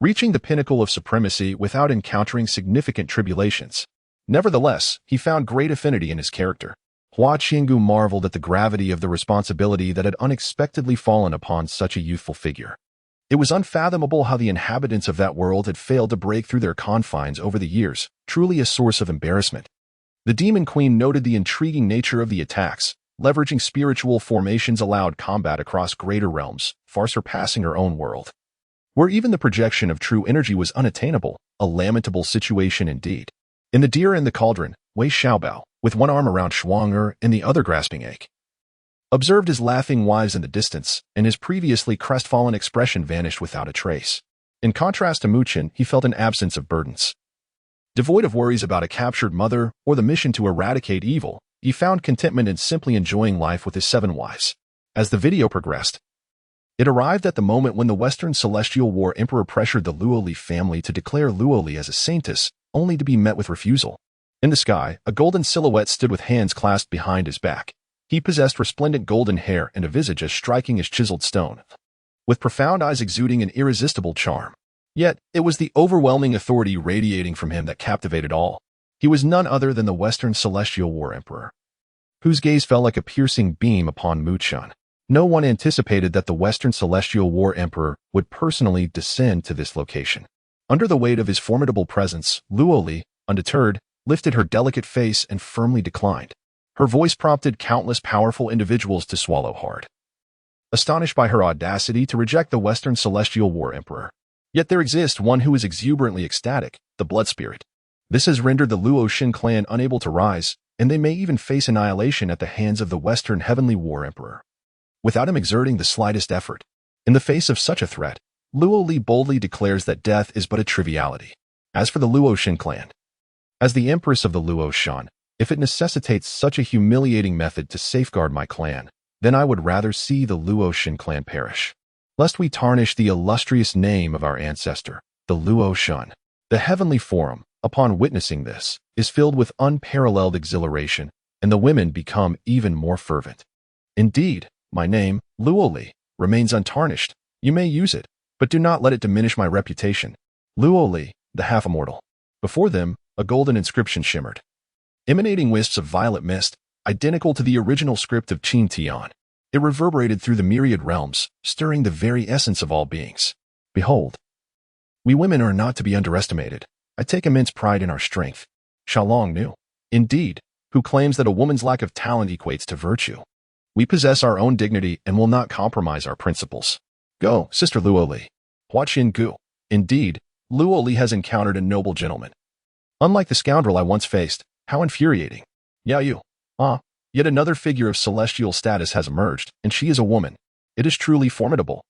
reaching the pinnacle of supremacy without encountering significant tribulations. Nevertheless, he found great affinity in his character. Hua Qinggu marveled at the gravity of the responsibility that had unexpectedly fallen upon such a youthful figure. It was unfathomable how the inhabitants of that world had failed to break through their confines over the years, truly a source of embarrassment. The Demon Queen noted the intriguing nature of the attacks. Leveraging spiritual formations allowed combat across greater realms, far surpassing her own world, where even the projection of true energy was unattainable. A lamentable situation indeed. In the Deer and the Cauldron, Wei Xiaobao, with one arm around Shuang and the other grasping Ake, observed his laughing wives in the distance, and his previously crestfallen expression vanished without a trace. In contrast to Mu Chun, he felt an absence of burdens. Devoid of worries about a captured mother or the mission to eradicate evil, he found contentment in simply enjoying life with his 7 wives. As the video progressed, it arrived at the moment when the Western Celestial War Emperor pressured the Luoli family to declare Luoli as a saintess, only to be met with refusal. In the sky, a golden silhouette stood with hands clasped behind his back. He possessed resplendent golden hair and a visage as striking as chiseled stone, with profound eyes exuding an irresistible charm. Yet, it was the overwhelming authority radiating from him that captivated all. He was none other than the Western Celestial War Emperor, whose gaze fell like a piercing beam upon Mu Chun. No one anticipated that the Western Celestial War Emperor would personally descend to this location. Under the weight of his formidable presence, Luoli, undeterred, lifted her delicate face and firmly declined. Her voice prompted countless powerful individuals to swallow hard, astonished by her audacity to reject the Western Celestial War Emperor. Yet there exists one who is exuberantly ecstatic, the Blood Spirit. This has rendered the Luo Xin clan unable to rise, and they may even face annihilation at the hands of the Western Heavenly War Emperor, without him exerting the slightest effort. In the face of such a threat, Luo Li boldly declares that death is but a triviality. As for the Luo Xin clan, as the Empress of the Luo Shan, if it necessitates such a humiliating method to safeguard my clan, then I would rather see the Luo Xin clan perish, lest we tarnish the illustrious name of our ancestor, the Luo Shan. The Heavenly Forum, upon witnessing this, is filled with unparalleled exhilaration, and the women become even more fervent. Indeed, my name, Luo Li, remains untarnished. You may use it, but do not let it diminish my reputation. Luo Li, the half-immortal. Before them, a golden inscription shimmered, emanating wisps of violet mist, identical to the original script of Qin Tian. It reverberated through the myriad realms, stirring the very essence of all beings. Behold, we women are not to be underestimated. I take immense pride in our strength. Xiaolong knew, indeed, who claims that a woman's lack of talent equates to virtue. We possess our own dignity and will not compromise our principles. Go, Sister Luo Li. Hua Qinggu. Indeed, Luo Li has encountered a noble gentleman. Unlike the scoundrel I once faced, how infuriating. Yao Yu. Yet another figure of celestial status has emerged, and she is a woman. It is truly formidable.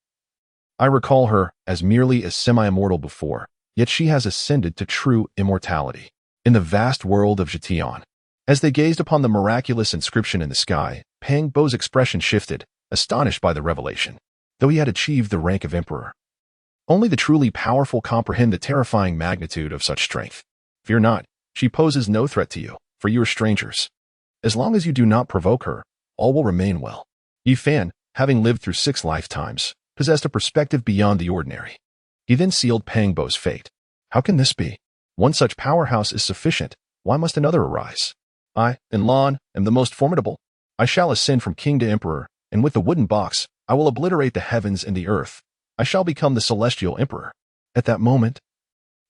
I recall her as merely a semi-immortal before, yet she has ascended to true immortality. In the vast world of Zhetian, as they gazed upon the miraculous inscription in the sky, Pang Bo's expression shifted, astonished by the revelation. Though he had achieved the rank of emperor, only the truly powerful comprehend the terrifying magnitude of such strength. Fear not, she poses no threat to you. for you are strangers. As long as you do not provoke her, all will remain well. Yi Fan, having lived through 6 lifetimes, possessed a perspective beyond the ordinary. He then sealed Pang Bo's fate. How can this be? One such powerhouse is sufficient. Why must another arise? I, in Lan, am the most formidable. I shall ascend from king to emperor, and with the wooden box, I will obliterate the heavens and the earth. I shall become the Celestial Emperor. At that moment,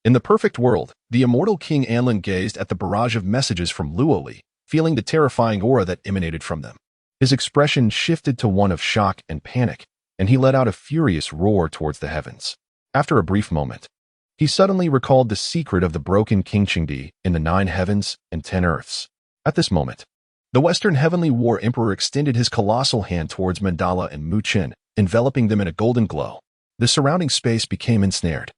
in the perfect world, the immortal King Anlin gazed at the barrage of messages from Luoli, feeling the terrifying aura that emanated from them. His expression shifted to one of shock and panic, and he let out a furious roar towards the heavens. After a brief moment, he suddenly recalled the secret of the broken King Qingdi in the 9 heavens and 10 earths. At this moment, the Western Heavenly War Emperor extended his colossal hand towards Mandala and Mu Qin, enveloping them in a golden glow. The surrounding space became ensnared,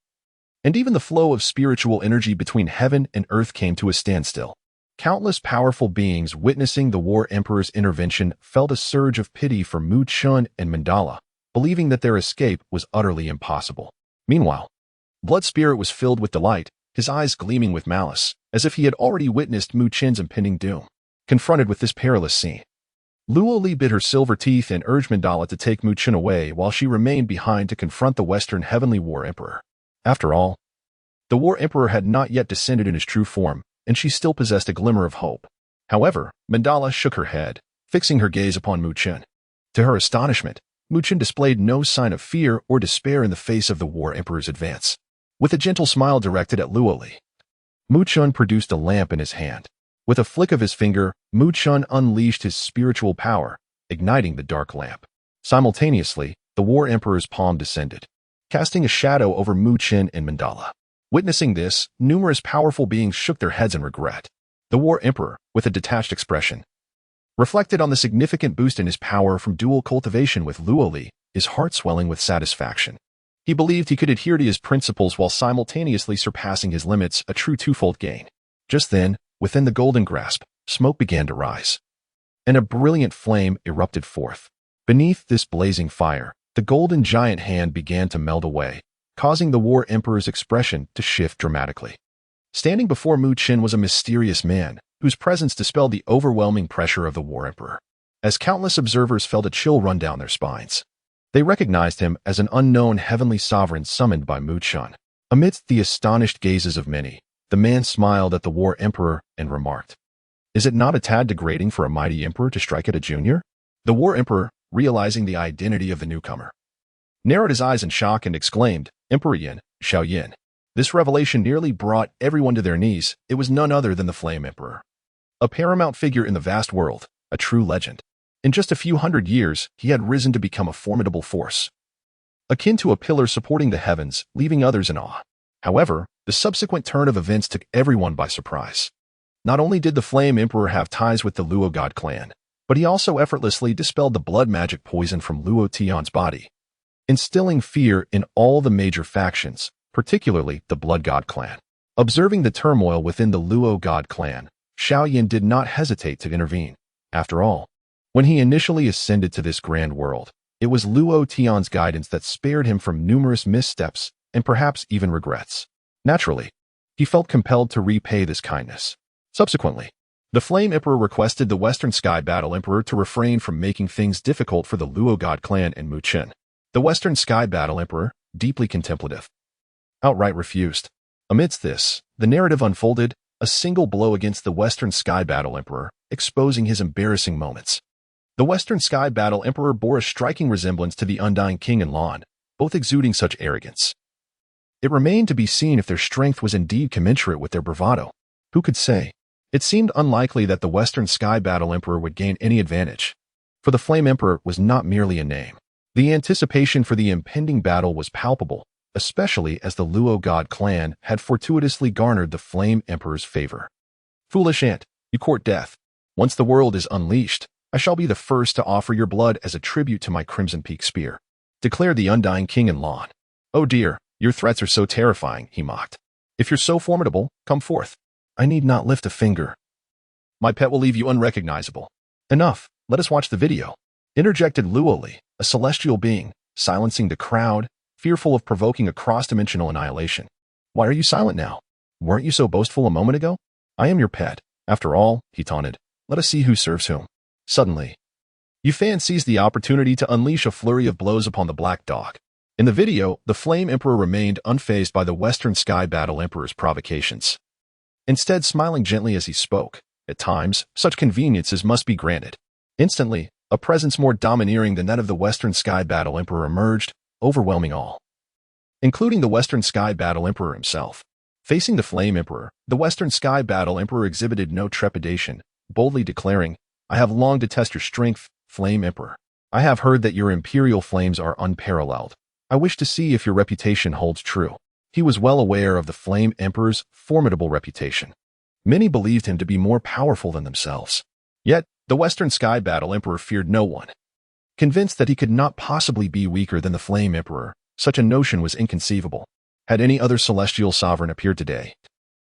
and even the flow of spiritual energy between heaven and earth came to a standstill. Countless powerful beings witnessing the War Emperor's intervention felt a surge of pity for Mu Qin and Mandala, believing that their escape was utterly impossible. Meanwhile, Blood Spirit was filled with delight, his eyes gleaming with malice, as if he had already witnessed Mu Qin's impending doom. Confronted with this perilous scene, Luoli bit her silver teeth and urged Mandala to take Mu Qin away while she remained behind to confront the Western Heavenly War Emperor. After all, the War Emperor had not yet descended in his true form, and she still possessed a glimmer of hope. However, Mandala shook her head, fixing her gaze upon Mu Qin. To her astonishment, Mu Qin displayed no sign of fear or despair in the face of the War Emperor's advance. With a gentle smile directed at Luoli, Mu Qin produced a lamp in his hand. With a flick of his finger, Mu Qin unleashed his spiritual power, igniting the dark lamp. Simultaneously, the War Emperor's palm descended, casting a shadow over Mu Qin and Mandala. Witnessing this, numerous powerful beings shook their heads in regret. The War Emperor, with a detached expression, reflected on the significant boost in his power from dual cultivation with Luoli, his heart swelling with satisfaction. He believed he could adhere to his principles while simultaneously surpassing his limits, a true twofold gain. Just then, within the golden grasp, smoke began to rise, and a brilliant flame erupted forth. Beneath this blazing fire, the golden giant hand began to melt away, causing the War Emperor's expression to shift dramatically. Standing before Mu Qin was a mysterious man, whose presence dispelled the overwhelming pressure of the War Emperor. As countless observers felt a chill run down their spines, they recognized him as an unknown heavenly sovereign summoned by Mu Qin. Amidst the astonished gazes of many, the man smiled at the War Emperor and remarked, "Is it not a tad degrading for a mighty emperor to strike at a junior?" The War Emperor, realizing the identity of the newcomer, narrowed his eyes in shock and exclaimed, "Emperor Yin, Xiao Yin." This revelation nearly brought everyone to their knees. It was none other than the Flame Emperor, a paramount figure in the vast world, a true legend. In just a few hundred years, he had risen to become a formidable force, akin to a pillar supporting the heavens, leaving others in awe. However, the subsequent turn of events took everyone by surprise. Not only did the Flame Emperor have ties with the Luo god clan, but he also effortlessly dispelled the blood magic poison from Luo Tian's body, instilling fear in all the major factions, particularly the Blood God clan. Observing the turmoil within the Luo god clan, Xiao Yin did not hesitate to intervene. After all, when he initially ascended to this grand world, it was Luo Tian's guidance that spared him from numerous missteps and perhaps even regrets. Naturally, he felt compelled to repay this kindness. Subsequently, the Flame Emperor requested the Western Sky Battle Emperor to refrain from making things difficult for the Luo god clan and Mu Qin. The Western Sky Battle Emperor, deeply contemplative, outright refused. Amidst this, the narrative unfolded, a single blow against the Western Sky Battle Emperor, exposing his embarrassing moments. The Western Sky Battle Emperor bore a striking resemblance to the Undying King and Lan, both exuding such arrogance. It remained to be seen if their strength was indeed commensurate with their bravado. Who could say? It seemed unlikely that the Western Sky Battle Emperor would gain any advantage, for the Flame Emperor was not merely a name. The anticipation for the impending battle was palpable, especially as the Luo god clan had fortuitously garnered the Flame Emperor's favor. "Foolish ant, you court death. Once the world is unleashed, I shall be the first to offer your blood as a tribute to my Crimson Peak spear," declared the Undying King in Lan. "Oh dear, your threats are so terrifying," he mocked. "If you're so formidable, come forth. I need not lift a finger. My pet will leave you unrecognizable." "Enough, let us watch the video," interjected Luoli, a celestial being, silencing the crowd, fearful of provoking a cross-dimensional annihilation. "Why are you silent now? Weren't you so boastful a moment ago? I am your pet. After all, he taunted, let us see who serves whom. Suddenly, Xiao Feng seized the opportunity to unleash a flurry of blows upon the Black Dog. In the video, the Flame Emperor remained unfazed by the Western Sky Battle Emperor's provocations. Instead, smiling gently as he spoke, at times, such conveniences must be granted. Instantly, a presence more domineering than that of the Western Sky Battle Emperor emerged, overwhelming all, including the Western Sky Battle Emperor himself. Facing the Flame Emperor, the Western Sky Battle Emperor exhibited no trepidation, boldly declaring, I have long detested your strength, Flame Emperor. I have heard that your imperial flames are unparalleled. I wish to see if your reputation holds true. He was well aware of the Flame Emperor's formidable reputation. Many believed him to be more powerful than themselves. Yet, the Western Sky Battle Emperor feared no one. Convinced that he could not possibly be weaker than the Flame Emperor, such a notion was inconceivable. Had any other celestial sovereign appeared today,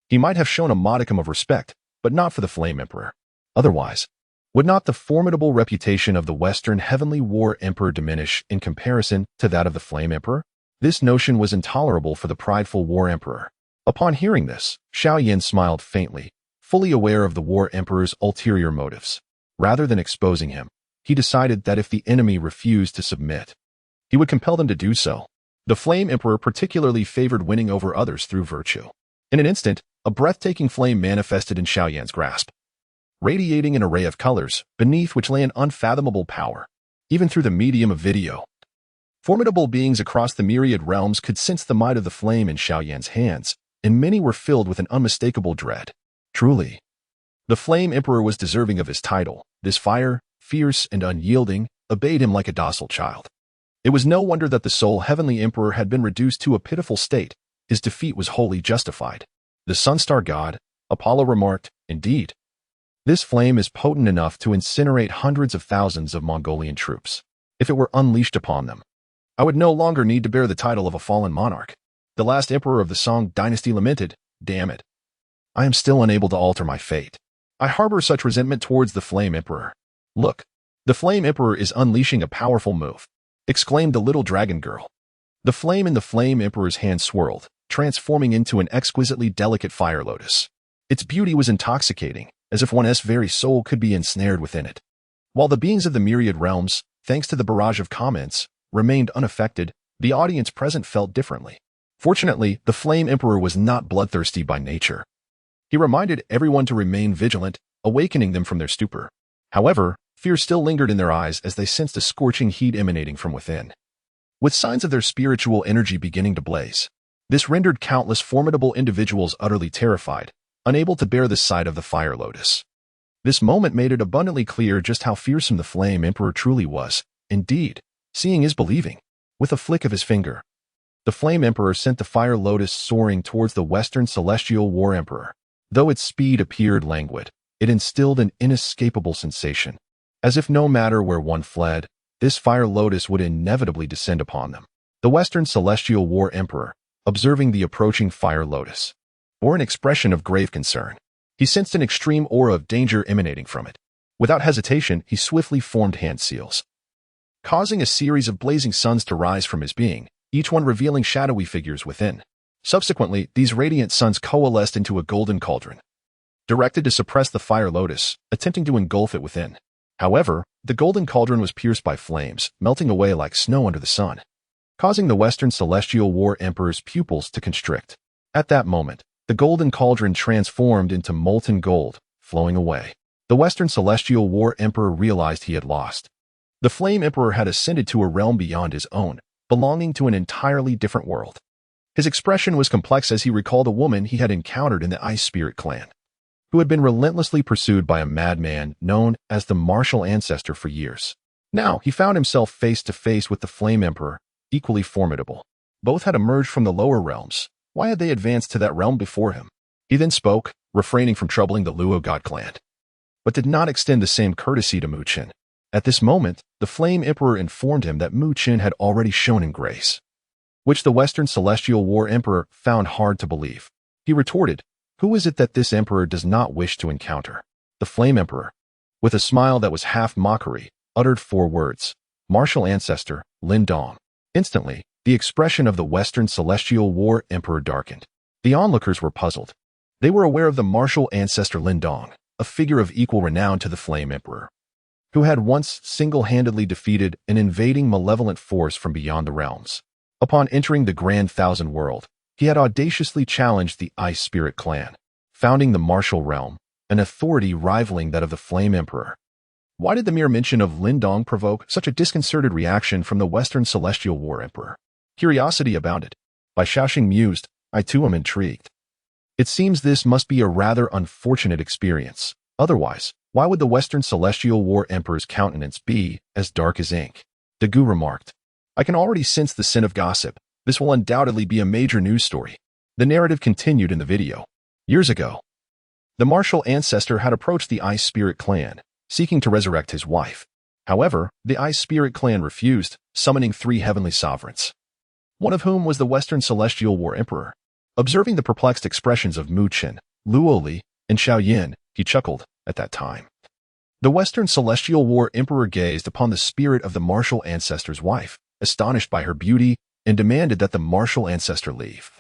he might have shown a modicum of respect, but not for the Flame Emperor. Otherwise, would not the formidable reputation of the Western Heavenly War Emperor diminish in comparison to that of the Flame Emperor? This notion was intolerable for the prideful War Emperor. Upon hearing this, Xiao Yan smiled faintly, fully aware of the War Emperor's ulterior motives. Rather than exposing him, he decided that if the enemy refused to submit, he would compel them to do so. The Flame Emperor particularly favored winning over others through virtue. In an instant, a breathtaking flame manifested in Xiao Yan's grasp, radiating an array of colors, beneath which lay an unfathomable power. Even through the medium of video, formidable beings across the myriad realms could sense the might of the flame in Xiao Yan's hands, and many were filled with an unmistakable dread. Truly, the Flame Emperor was deserving of his title. This fire, fierce and unyielding, obeyed him like a docile child. It was no wonder that the sole Heavenly Emperor had been reduced to a pitiful state. His defeat was wholly justified. The Sunstar God, Apollo remarked, indeed, this flame is potent enough to incinerate hundreds of thousands of Mongolian troops. If it were unleashed upon them, I would no longer need to bear the title of a fallen monarch. The last emperor of the Song dynasty lamented, damn it, I am still unable to alter my fate. I harbor such resentment towards the Flame Emperor. Look, the Flame Emperor is unleashing a powerful move, exclaimed the little dragon girl. The flame in the Flame Emperor's hand swirled, transforming into an exquisitely delicate fire lotus. Its beauty was intoxicating, as if one's very soul could be ensnared within it. While the beings of the myriad realms, thanks to the barrage of comments, remained unaffected, the audience present felt differently. Fortunately, the Flame Emperor was not bloodthirsty by nature. He reminded everyone to remain vigilant, awakening them from their stupor. However, fear still lingered in their eyes as they sensed a scorching heat emanating from within, with signs of their spiritual energy beginning to blaze. This rendered countless formidable individuals utterly terrified, unable to bear the sight of the fire lotus. This moment made it abundantly clear just how fearsome the Flame Emperor truly was. Indeed, seeing is believing. With a flick of his finger, the Flame Emperor sent the fire lotus soaring towards the Western Celestial War Emperor. Though its speed appeared languid, it instilled an inescapable sensation. As if no matter where one fled, this fire lotus would inevitably descend upon them. The Western Celestial War Emperor, observing the approaching fire lotus, bore an expression of grave concern. He sensed an extreme aura of danger emanating from it. Without hesitation, he swiftly formed hand seals, causing a series of blazing suns to rise from his being, each one revealing shadowy figures within. Subsequently, these radiant suns coalesced into a golden cauldron, directed to suppress the fire lotus, attempting to engulf it within. However, the golden cauldron was pierced by flames, melting away like snow under the sun, causing the Western Celestial War Emperor's pupils to constrict. At that moment, the golden cauldron transformed into molten gold, flowing away. The Western Celestial War Emperor realized he had lost. The Flame Emperor had ascended to a realm beyond his own, belonging to an entirely different world. His expression was complex as he recalled a woman he had encountered in the Ice Spirit clan, who had been relentlessly pursued by a madman known as the Martial Ancestor for years. Now he found himself face to face with the Flame Emperor, equally formidable. Both had emerged from the lower realms. Why had they advanced to that realm before him? He then spoke, refraining from troubling the Luo god clan, but did not extend the same courtesy to Mu Qin. At this moment, the Flame Emperor informed him that Mu Qin had already shown him grace, which the Western Celestial War Emperor found hard to believe. He retorted, who is it that this emperor does not wish to encounter? The Flame Emperor, with a smile that was half mockery, uttered 4 words, Martial Ancestor, Lin Dong. Instantly, the expression of the Western Celestial War Emperor darkened. The onlookers were puzzled. They were aware of the Martial Ancestor Lin Dong, a figure of equal renown to the Flame Emperor, who had once single-handedly defeated an invading malevolent force from beyond the realms. Upon entering the Grand Thousand World, he had audaciously challenged the Ice Spirit clan, founding the martial realm, an authority rivaling that of the Flame Emperor. Why did the mere mention of Lin Dong provoke such a disconcerted reaction from the Western Celestial War Emperor? Curiosity abounded. By Xiaoxing mused, I too am intrigued. It seems this must be a rather unfortunate experience. Otherwise, why would the Western Celestial War Emperor's countenance be as dark as ink? Dagu remarked. I can already sense the scent of gossip. This will undoubtedly be a major news story. The narrative continued in the video. Years ago, the martial ancestor had approached the Ice Spirit clan, seeking to resurrect his wife. However, the Ice Spirit clan refused, summoning 3 heavenly sovereigns, one of whom was the Western Celestial War Emperor. Observing the perplexed expressions of Mu Chen, Luo Li, and Xiao Yin, he chuckled. At that time, the Western Celestial War Emperor gazed upon the spirit of the martial ancestor's wife, astonished by her beauty, and demanded that the martial ancestor leave,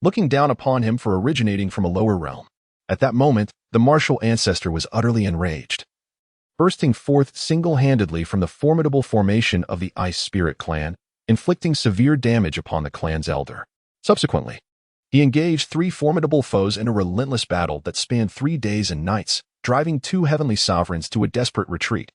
looking down upon him for originating from a lower realm. At that moment, the martial ancestor was utterly enraged, bursting forth single-handedly from the formidable formation of the Ice Spirit clan, inflicting severe damage upon the clan's elder. Subsequently, he engaged 3 formidable foes in a relentless battle that spanned 3 days and nights, driving 2 heavenly sovereigns to a desperate retreat,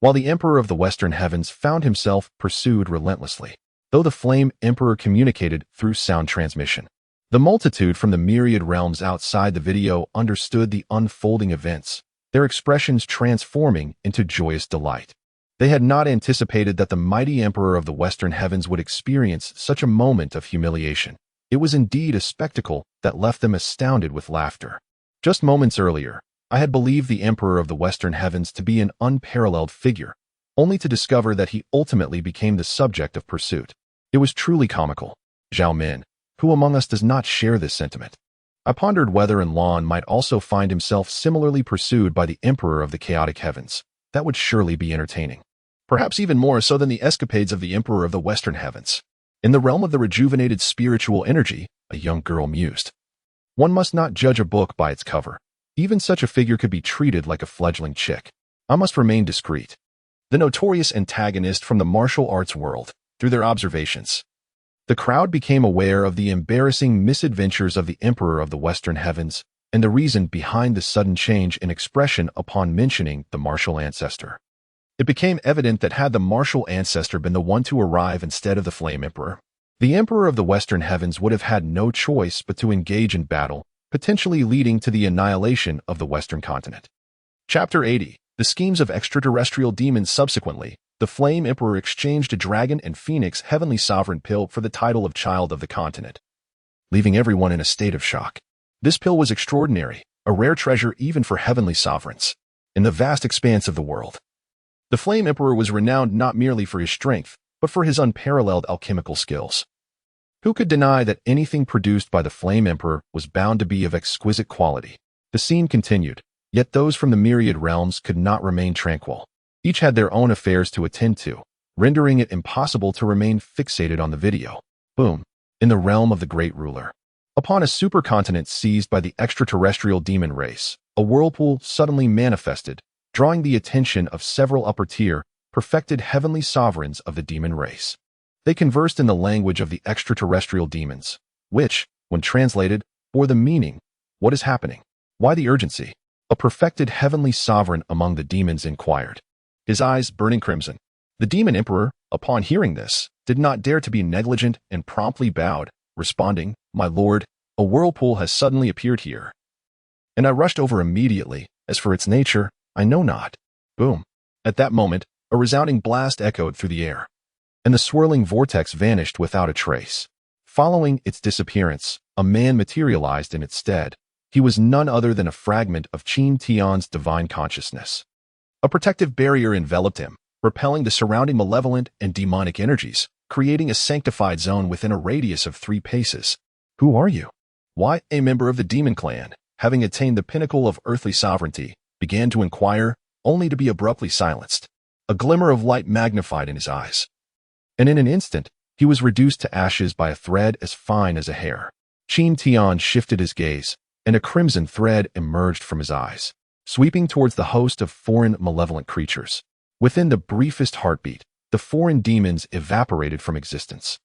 while the Emperor of the Western Heavens found himself pursued relentlessly, though the Flame Emperor communicated through sound transmission. The multitude from the myriad realms outside the video understood the unfolding events, their expressions transforming into joyous delight. They had not anticipated that the mighty Emperor of the Western Heavens would experience such a moment of humiliation. It was indeed a spectacle that left them astounded with laughter. Just moments earlier, I had believed the Emperor of the Western Heavens to be an unparalleled figure, only to discover that he ultimately became the subject of pursuit. It was truly comical. Zhao Min, who among us does not share this sentiment? I pondered whether Lan might also find himself similarly pursued by the Emperor of the Chaotic Heavens. That would surely be entertaining. Perhaps even more so than the escapades of the Emperor of the Western Heavens. In the realm of the rejuvenated spiritual energy, a young girl mused. One must not judge a book by its cover. Even such a figure could be treated like a fledgling chick. I must remain discreet. The notorious antagonist from the martial arts world, through their observations, the crowd became aware of the embarrassing misadventures of the Emperor of the Western Heavens and the reason behind the sudden change in expression upon mentioning the martial ancestor. It became evident that had the martial ancestor been the one to arrive instead of the Flame Emperor, the Emperor of the Western Heavens would have had no choice but to engage in battle, potentially leading to the annihilation of the Western continent. Chapter 80. The Schemes of Extraterrestrial Demons. Subsequently, the Flame Emperor exchanged a dragon and phoenix heavenly sovereign pill for the title of Child of the Continent, leaving everyone in a state of shock. This pill was extraordinary, a rare treasure even for heavenly sovereigns. In the vast expanse of the world, the Flame Emperor was renowned not merely for his strength, but for his unparalleled alchemical skills. Who could deny that anything produced by the Flame Emperor was bound to be of exquisite quality? The scene continued, yet those from the myriad realms could not remain tranquil. Each had their own affairs to attend to, rendering it impossible to remain fixated on the video. Boom. In the realm of the Great Ruler. Upon a supercontinent seized by the extraterrestrial demon race, a whirlpool suddenly manifested, drawing the attention of several upper-tier, perfected heavenly sovereigns of the demon race. They conversed in the language of the extraterrestrial demons, which, when translated, bore the meaning, "What is happening? Why the urgency?" A perfected heavenly sovereign among the demons inquired, his eyes burning crimson. The demon emperor, upon hearing this, did not dare to be negligent and promptly bowed, responding, "My lord, a whirlpool has suddenly appeared here, and I rushed over immediately. As for its nature, I know not." Boom. At that moment, a resounding blast echoed through the air, and the swirling vortex vanished without a trace. Following its disappearance, a man materialized in its stead. He was none other than a fragment of Qin Tian's divine consciousness. A protective barrier enveloped him, repelling the surrounding malevolent and demonic energies, creating a sanctified zone within a radius of 3 paces. Who are you? Why, a member of the demon clan, having attained the pinnacle of earthly sovereignty, began to inquire, only to be abruptly silenced. A glimmer of light magnified in his eyes, and in an instant, he was reduced to ashes by a thread as fine as a hair. Qin Tian shifted his gaze, and a crimson thread emerged from his eyes. sweeping towards the host of foreign malevolent creatures. Within the briefest heartbeat, the foreign demons evaporated from existence.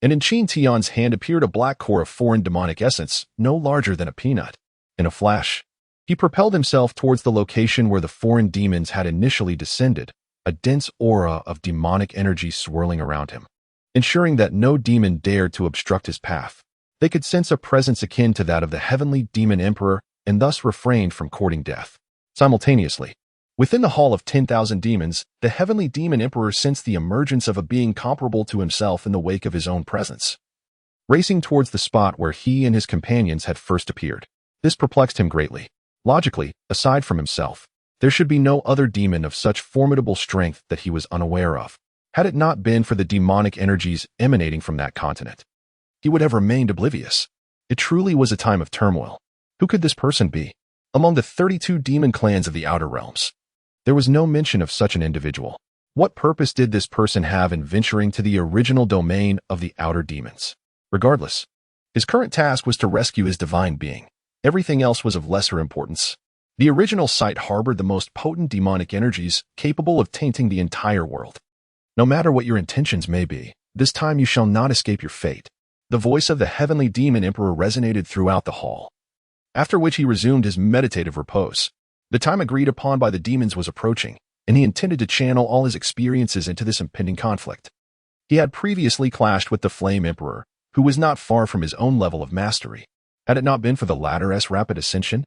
And in Qin Tian's hand appeared a black core of foreign demonic essence, no larger than a peanut. In a flash, he propelled himself towards the location where the foreign demons had initially descended, a dense aura of demonic energy swirling around him, ensuring that no demon dared to obstruct his path. They could sense a presence akin to that of the heavenly demon emperor and thus refrained from courting death. Simultaneously, within the hall of 10,000 demons, the heavenly demon emperor sensed the emergence of a being comparable to himself in the wake of his own presence, racing towards the spot where he and his companions had first appeared. This perplexed him greatly. Logically, aside from himself, there should be no other demon of such formidable strength that he was unaware of. Had it not been for the demonic energies emanating from that continent, he would have remained oblivious. It truly was a time of turmoil. Who could this person be? Among the 32 demon clans of the Outer Realms, there was no mention of such an individual. What purpose did this person have in venturing to the original domain of the outer demons? Regardless, his current task was to rescue his divine being. Everything else was of lesser importance. The original site harbored the most potent demonic energies capable of tainting the entire world. No matter what your intentions may be, this time you shall not escape your fate. The voice of the heavenly demon emperor resonated throughout the hall, after which he resumed his meditative repose. The time agreed upon by the demons was approaching, and he intended to channel all his experiences into this impending conflict. He had previously clashed with the Flame Emperor, who was not far from his own level of mastery. Had it not been for the latter's rapid ascension,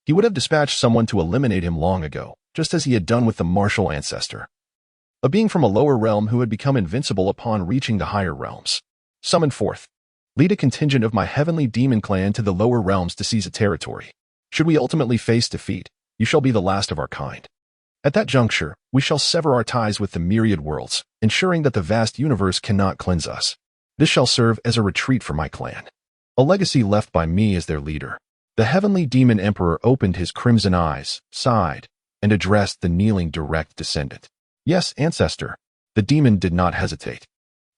he would have dispatched someone to eliminate him long ago, just as he had done with the martial ancestor, a being from a lower realm who had become invincible upon reaching the higher realms. Summoned forth. Lead a contingent of my heavenly demon clan to the lower realms to seize a territory. Should we ultimately face defeat, you shall be the last of our kind. At that juncture, we shall sever our ties with the myriad worlds, ensuring that the vast universe cannot cleanse us. This shall serve as a retreat for my clan, a legacy left by me as their leader. The heavenly demon emperor opened his crimson eyes, sighed, and addressed the kneeling direct descendant. Yes, ancestor. The demon did not hesitate,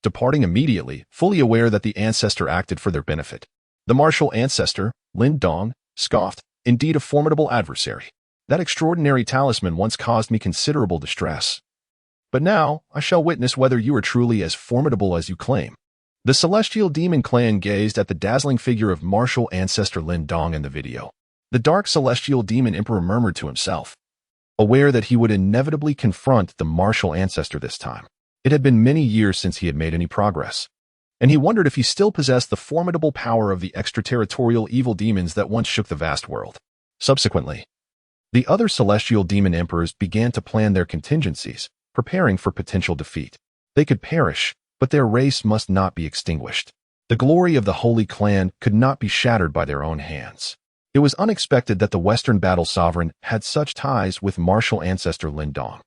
departing immediately, fully aware that the ancestor acted for their benefit. The martial ancestor, Lin Dong, scoffed, indeed a formidable adversary. That extraordinary talisman once caused me considerable distress. But now, I shall witness whether you are truly as formidable as you claim. The Celestial Demon Clan gazed at the dazzling figure of martial ancestor Lin Dong in the video. The dark Celestial Demon Emperor murmured to himself, aware that he would inevitably confront the martial ancestor this time. It had been many years since he had made any progress, and he wondered if he still possessed the formidable power of the extraterritorial evil demons that once shook the vast world. Subsequently, the other Celestial Demon Emperors began to plan their contingencies, preparing for potential defeat. They could perish, but their race must not be extinguished. The glory of the Holy Clan could not be shattered by their own hands. It was unexpected that the Western Battle Sovereign had such ties with martial ancestor Lin Dong.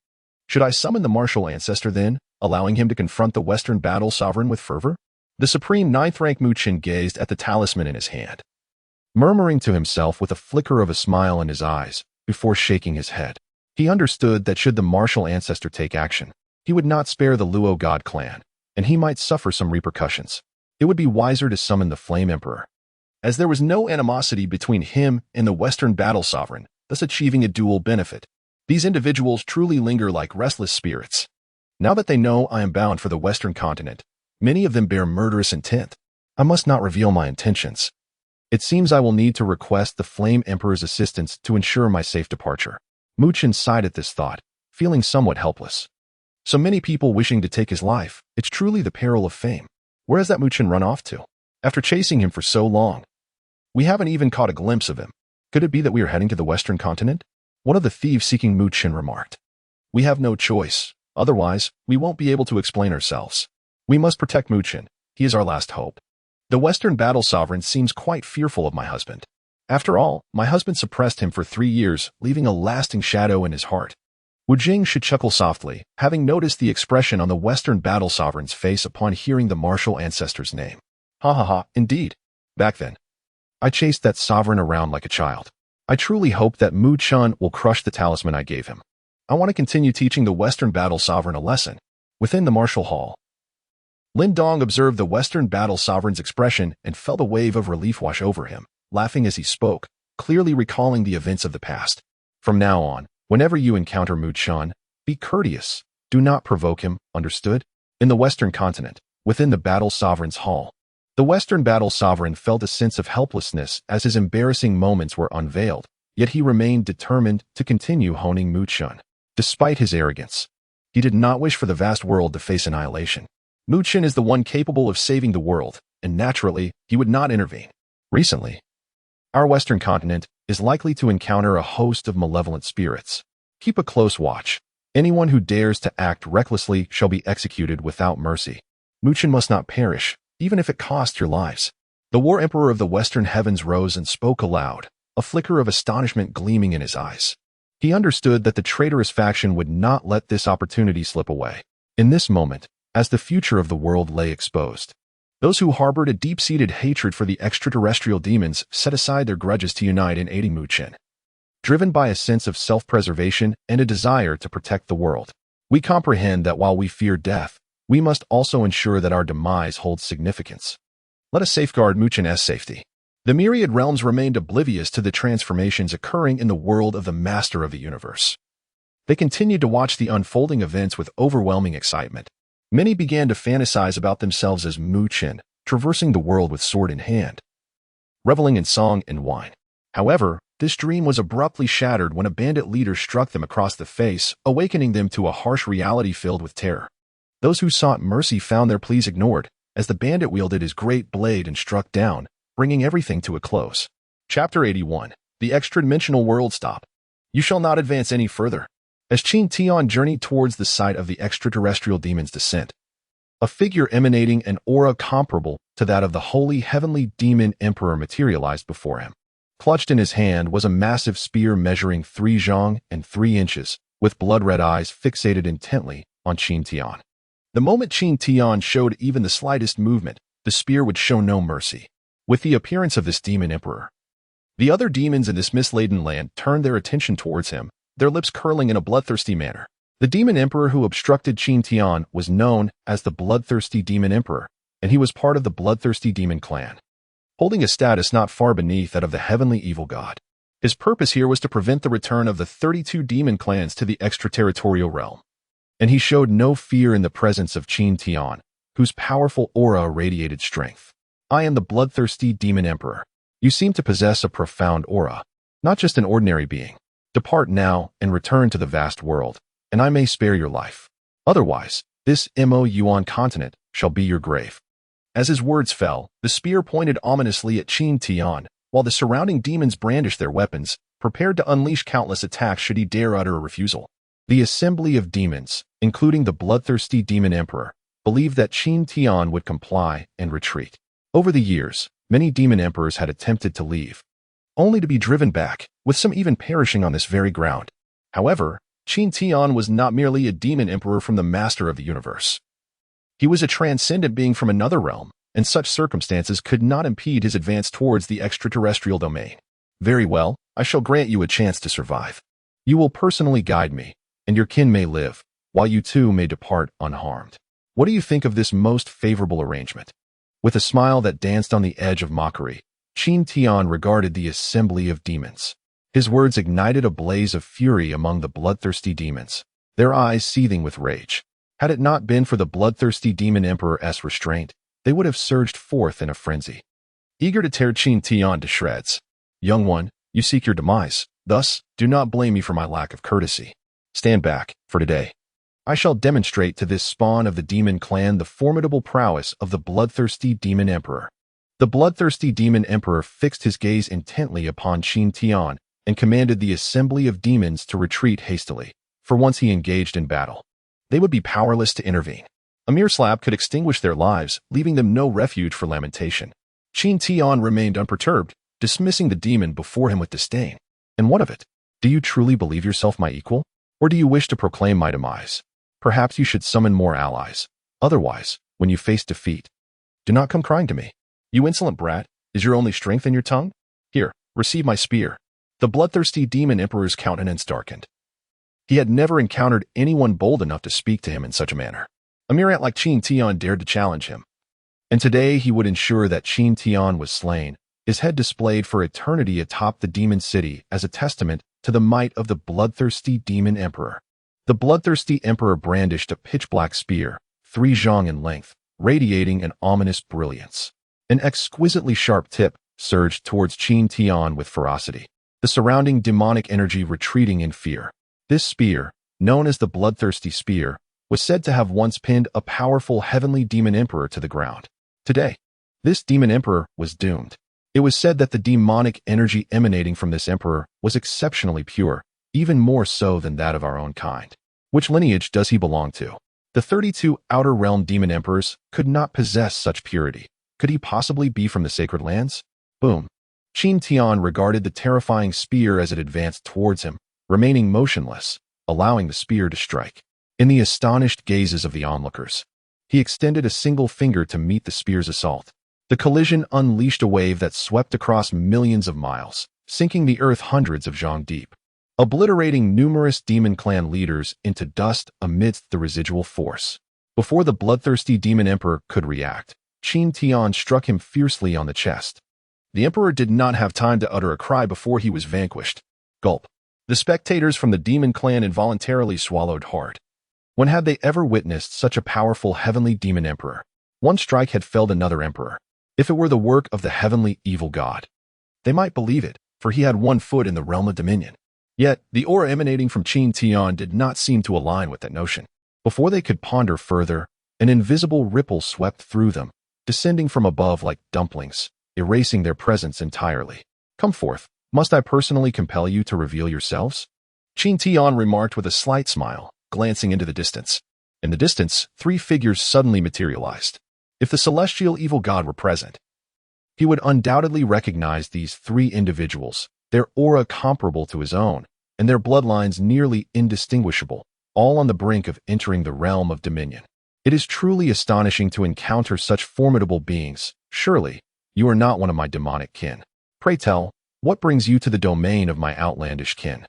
Should I summon the martial ancestor then, allowing him to confront the Western Battle Sovereign with fervor? The supreme ninth-rank Mu Qin gazed at the talisman in his hand, murmuring to himself with a flicker of a smile in his eyes, before shaking his head. He understood that should the martial ancestor take action, he would not spare the Luo God clan, and he might suffer some repercussions. It would be wiser to summon the Flame Emperor, as there was no animosity between him and the Western Battle Sovereign, thus achieving a dual benefit. These individuals truly linger like restless spirits. Now that they know I am bound for the Western continent, many of them bear murderous intent. I must not reveal my intentions. It seems I will need to request the Flame Emperor's assistance to ensure my safe departure. Mu Qin sighed at this thought, feeling somewhat helpless. So many people wishing to take his life, it's truly the peril of fame. Where has that Mu Qin run off to? After chasing him for so long, we haven't even caught a glimpse of him. Could it be that we are heading to the Western continent? One of the thieves-seeking Mu Qin remarked. We have no choice. Otherwise, we won't be able to explain ourselves. We must protect Mu Qin. He is our last hope. The Western Battle Sovereign seems quite fearful of my husband. After all, my husband suppressed him for 3 years, leaving a lasting shadow in his heart. Wu Jing should chuckle softly, having noticed the expression on the Western Battle Sovereign's face upon hearing the martial ancestor's name. Ha ha ha, indeed. Back then, I chased that sovereign around like a child. I truly hope that Mu Qin will crush the talisman I gave him. I want to continue teaching the Western Battle Sovereign a lesson. Within the martial hall, Lin Dong observed the Western Battle Sovereign's expression and felt a wave of relief wash over him, laughing as he spoke, clearly recalling the events of the past. From now on, whenever you encounter Mu Qian, be courteous. Do not provoke him, understood? In the Western continent, within the Battle Sovereign's hall, the Western Battle Sovereign felt a sense of helplessness as his embarrassing moments were unveiled, yet he remained determined to continue honing Mu Qian. Despite his arrogance, he did not wish for the vast world to face annihilation. Mu Qian is the one capable of saving the world, and naturally, he would not intervene. Recently, our Western continent is likely to encounter a host of malevolent spirits. Keep a close watch. Anyone who dares to act recklessly shall be executed without mercy. Mu Qian must not perish, even if it costs your lives. The War Emperor of the Western Heavens rose and spoke aloud, a flicker of astonishment gleaming in his eyes. He understood that the traitorous faction would not let this opportunity slip away. In this moment, as the future of the world lay exposed, those who harbored a deep-seated hatred for the extraterrestrial demons set aside their grudges to unite in aiding Mu Qian. Driven by a sense of self-preservation and a desire to protect the world, we comprehend that while we fear death, we must also ensure that our demise holds significance. Let us safeguard Mu Qian's safety. The myriad realms remained oblivious to the transformations occurring in the world of the Master of the Universe. They continued to watch the unfolding events with overwhelming excitement. Many began to fantasize about themselves as Mu Qian, traversing the world with sword in hand, reveling in song and wine. However, this dream was abruptly shattered when a bandit leader struck them across the face, awakening them to a harsh reality filled with terror. Those who sought mercy found their pleas ignored, as the bandit wielded his great blade and struck down, bringing everything to a close. Chapter 81. The Extra-Dimensional World Stop. You shall not advance any further. As Qin Tian journeyed towards the site of the extraterrestrial demon's descent, a figure emanating an aura comparable to that of the Holy Heavenly Demon Emperor materialized before him. Clutched in his hand was a massive spear measuring 3 zhang and 3 inches, with blood-red eyes fixated intently on Qin Tian. The moment Qin Tian showed even the slightest movement, the spear would show no mercy. With the appearance of this demon emperor, the other demons in this mist-laden land turned their attention towards him, their lips curling in a bloodthirsty manner. The demon emperor who obstructed Qin Tian was known as the bloodthirsty demon emperor, and he was part of the bloodthirsty demon clan, holding a status not far beneath that of the heavenly evil god. His purpose here was to prevent the return of the 32 demon clans to the extraterritorial realm. And he showed no fear in the presence of Qin Tian, whose powerful aura radiated strength. I am the bloodthirsty demon emperor. You seem to possess a profound aura, not just an ordinary being. Depart now and return to the vast world, and I may spare your life. Otherwise, this Mo Yuan continent shall be your grave. As his words fell, the spear pointed ominously at Qin Tian, while the surrounding demons brandished their weapons, prepared to unleash countless attacks should he dare utter a refusal. The assembly of demons, including the bloodthirsty demon emperor, believed that Qin Tian would comply and retreat. Over the years, many demon emperors had attempted to leave, only to be driven back, with some even perishing on this very ground. However, Qin Tian was not merely a demon emperor from the Master of the Universe. He was a transcendent being from another realm, and such circumstances could not impede his advance towards the extraterrestrial domain. Very well, I shall grant you a chance to survive. You will personally guide me, and your kin may live, while you too may depart unharmed. What do you think of this most favorable arrangement? With a smile that danced on the edge of mockery, Qin Tian regarded the assembly of demons. His words ignited a blaze of fury among the bloodthirsty demons, their eyes seething with rage. Had it not been for the bloodthirsty demon emperor's restraint, they would have surged forth in a frenzy, eager to tear Qin Tian to shreds. Young one, you seek your demise. Thus, do not blame me for my lack of courtesy. Stand back, for today. I shall demonstrate to this spawn of the demon clan the formidable prowess of the bloodthirsty demon emperor. The bloodthirsty demon emperor fixed his gaze intently upon Qin Tian and commanded the assembly of demons to retreat hastily, for once he engaged in battle, they would be powerless to intervene. A mere slap could extinguish their lives, leaving them no refuge for lamentation. Qin Tian remained unperturbed, dismissing the demon before him with disdain. And what of it? Do you truly believe yourself my equal? Or do you wish to proclaim my demise? Perhaps you should summon more allies. Otherwise, when you face defeat, do not come crying to me. You insolent brat, is your only strength in your tongue? Here, receive my spear. The bloodthirsty demon emperor's countenance darkened. He had never encountered anyone bold enough to speak to him in such a manner. A myriad like Qin Tian dared to challenge him. And today he would ensure that Qin Tian was slain, his head displayed for eternity atop the demon city as a testament to the might of the bloodthirsty demon emperor. The bloodthirsty emperor brandished a pitch-black spear, 3 zhang in length, radiating an ominous brilliance. An exquisitely sharp tip surged towards Qin Tian with ferocity, the surrounding demonic energy retreating in fear. This spear, known as the bloodthirsty spear, was said to have once pinned a powerful heavenly demon emperor to the ground. Today, this demon emperor was doomed. It was said that the demonic energy emanating from this emperor was exceptionally pure, even more so than that of our own kind. Which lineage does he belong to? The 32 Outer Realm demon emperors could not possess such purity. Could he possibly be from the sacred lands? Boom. Qin Tian regarded the terrifying spear as it advanced towards him, remaining motionless, allowing the spear to strike. In the astonished gazes of the onlookers, he extended a single finger to meet the spear's assault. The collision unleashed a wave that swept across millions of miles, sinking the earth hundreds of zhang deep, obliterating numerous demon clan leaders into dust amidst the residual force. Before the bloodthirsty demon emperor could react, Qin Tian struck him fiercely on the chest. The emperor did not have time to utter a cry before he was vanquished. Gulp. The spectators from the demon clan involuntarily swallowed hard. When had they ever witnessed such a powerful heavenly demon emperor? One strike had felled another emperor. If it were the work of the heavenly evil god, they might believe it, for he had 1 foot in the realm of dominion. Yet, the aura emanating from Qin Tian did not seem to align with that notion. Before they could ponder further, an invisible ripple swept through them, descending from above like dumplings, erasing their presence entirely. Come forth. Must I personally compel you to reveal yourselves? Qin Tian remarked with a slight smile, glancing into the distance. In the distance, 3 figures suddenly materialized. If the celestial evil god were present, he would undoubtedly recognize these 3 individuals, their aura comparable to his own, and their bloodlines nearly indistinguishable, all on the brink of entering the realm of dominion. It is truly astonishing to encounter such formidable beings. Surely, you are not one of my demonic kin. Pray tell, what brings you to the domain of my outlandish kin?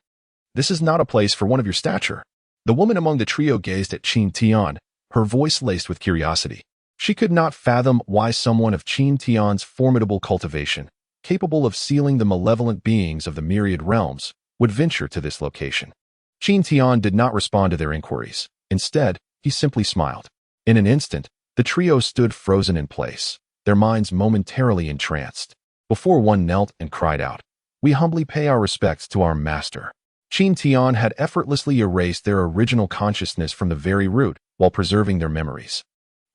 This is not a place for one of your stature. The woman among the trio gazed at Qin Tian, her voice laced with curiosity. She could not fathom why someone of Qin Tian's formidable cultivation, capable of sealing the malevolent beings of the myriad realms, would venture to this location. Qin Tian did not respond to their inquiries. Instead, he simply smiled. In an instant, the trio stood frozen in place, their minds momentarily entranced, before one knelt and cried out, "We humbly pay our respects to our master." Qin Tian had effortlessly erased their original consciousness from the very root while preserving their memories,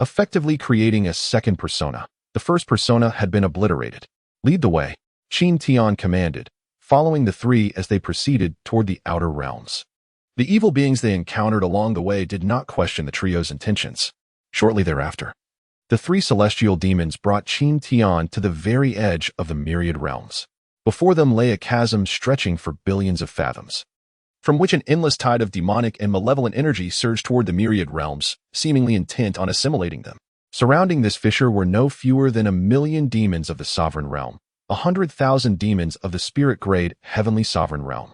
effectively creating a second persona. The first persona had been obliterated. Lead the way, Qin Tian commanded, following the 3 as they proceeded toward the outer realms. The evil beings they encountered along the way did not question the trio's intentions. Shortly thereafter, the 3 celestial demons brought Qin Tian to the very edge of the myriad realms. Before them lay a chasm stretching for billions of fathoms, from which an endless tide of demonic and malevolent energy surged toward the myriad realms, seemingly intent on assimilating them. Surrounding this fissure were no fewer than 1,000,000 demons of the sovereign realm, 100,000 demons of the spirit-grade heavenly sovereign realm,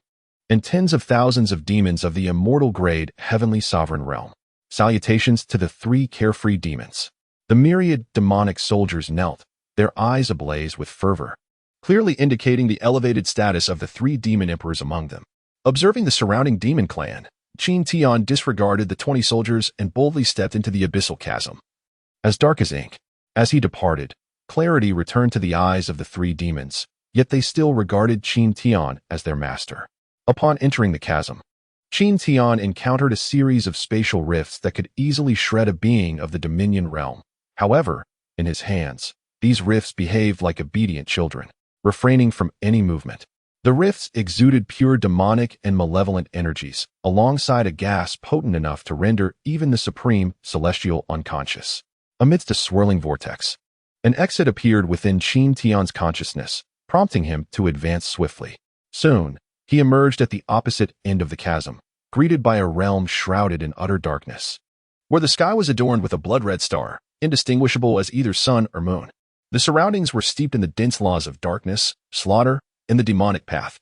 and tens of thousands of demons of the immortal-grade heavenly sovereign realm. Salutations to the 3 carefree demons. The myriad demonic soldiers knelt, their eyes ablaze with fervor, clearly indicating the elevated status of the 3 demon emperors among them. Observing the surrounding demon clan, Qin Tian disregarded the 20 soldiers and boldly stepped into the abyssal chasm. As dark as ink, as he departed, clarity returned to the eyes of the 3 demons, yet they still regarded Qin Tian as their master. Upon entering the chasm, Qin Tian encountered a series of spatial rifts that could easily shred a being of the Dominion realm. However, in his hands, these rifts behaved like obedient children, refraining from any movement. The rifts exuded pure demonic and malevolent energies, alongside a gas potent enough to render even the supreme celestial unconscious. Amidst a swirling vortex, an exit appeared within Qin Tian's consciousness, prompting him to advance swiftly. Soon, he emerged at the opposite end of the chasm, greeted by a realm shrouded in utter darkness, where the sky was adorned with a blood-red star, indistinguishable as either sun or moon. The surroundings were steeped in the dense laws of darkness, slaughter, and the demonic path.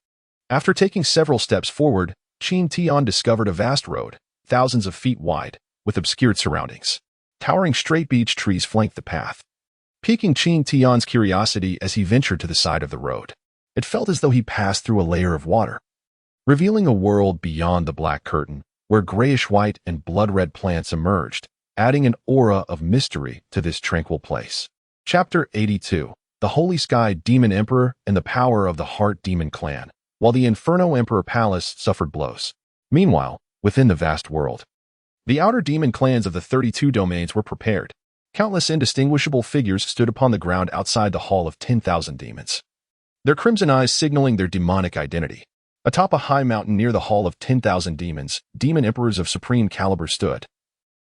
After taking several steps forward, Qin Tian discovered a vast road, thousands of feet wide, with obscured surroundings. Towering straight beech trees flanked the path. piquing Qin Tian's curiosity as he ventured to the side of the road. It felt as though he passed through a layer of water, revealing a world beyond the black curtain, where grayish-white and blood-red plants emerged, adding an aura of mystery to this tranquil place. Chapter 82. The Holy Sky Demon Emperor and the Power of the Heart Demon Clan. While the Inferno Emperor Palace suffered blows. Meanwhile, within the vast world, the outer demon clans of the 32 domains were prepared. Countless indistinguishable figures stood upon the ground outside the Hall of 10,000 Demons, their crimson eyes signaling their demonic identity. Atop a high mountain near the Hall of 10,000 Demons, demon emperors of supreme caliber stood,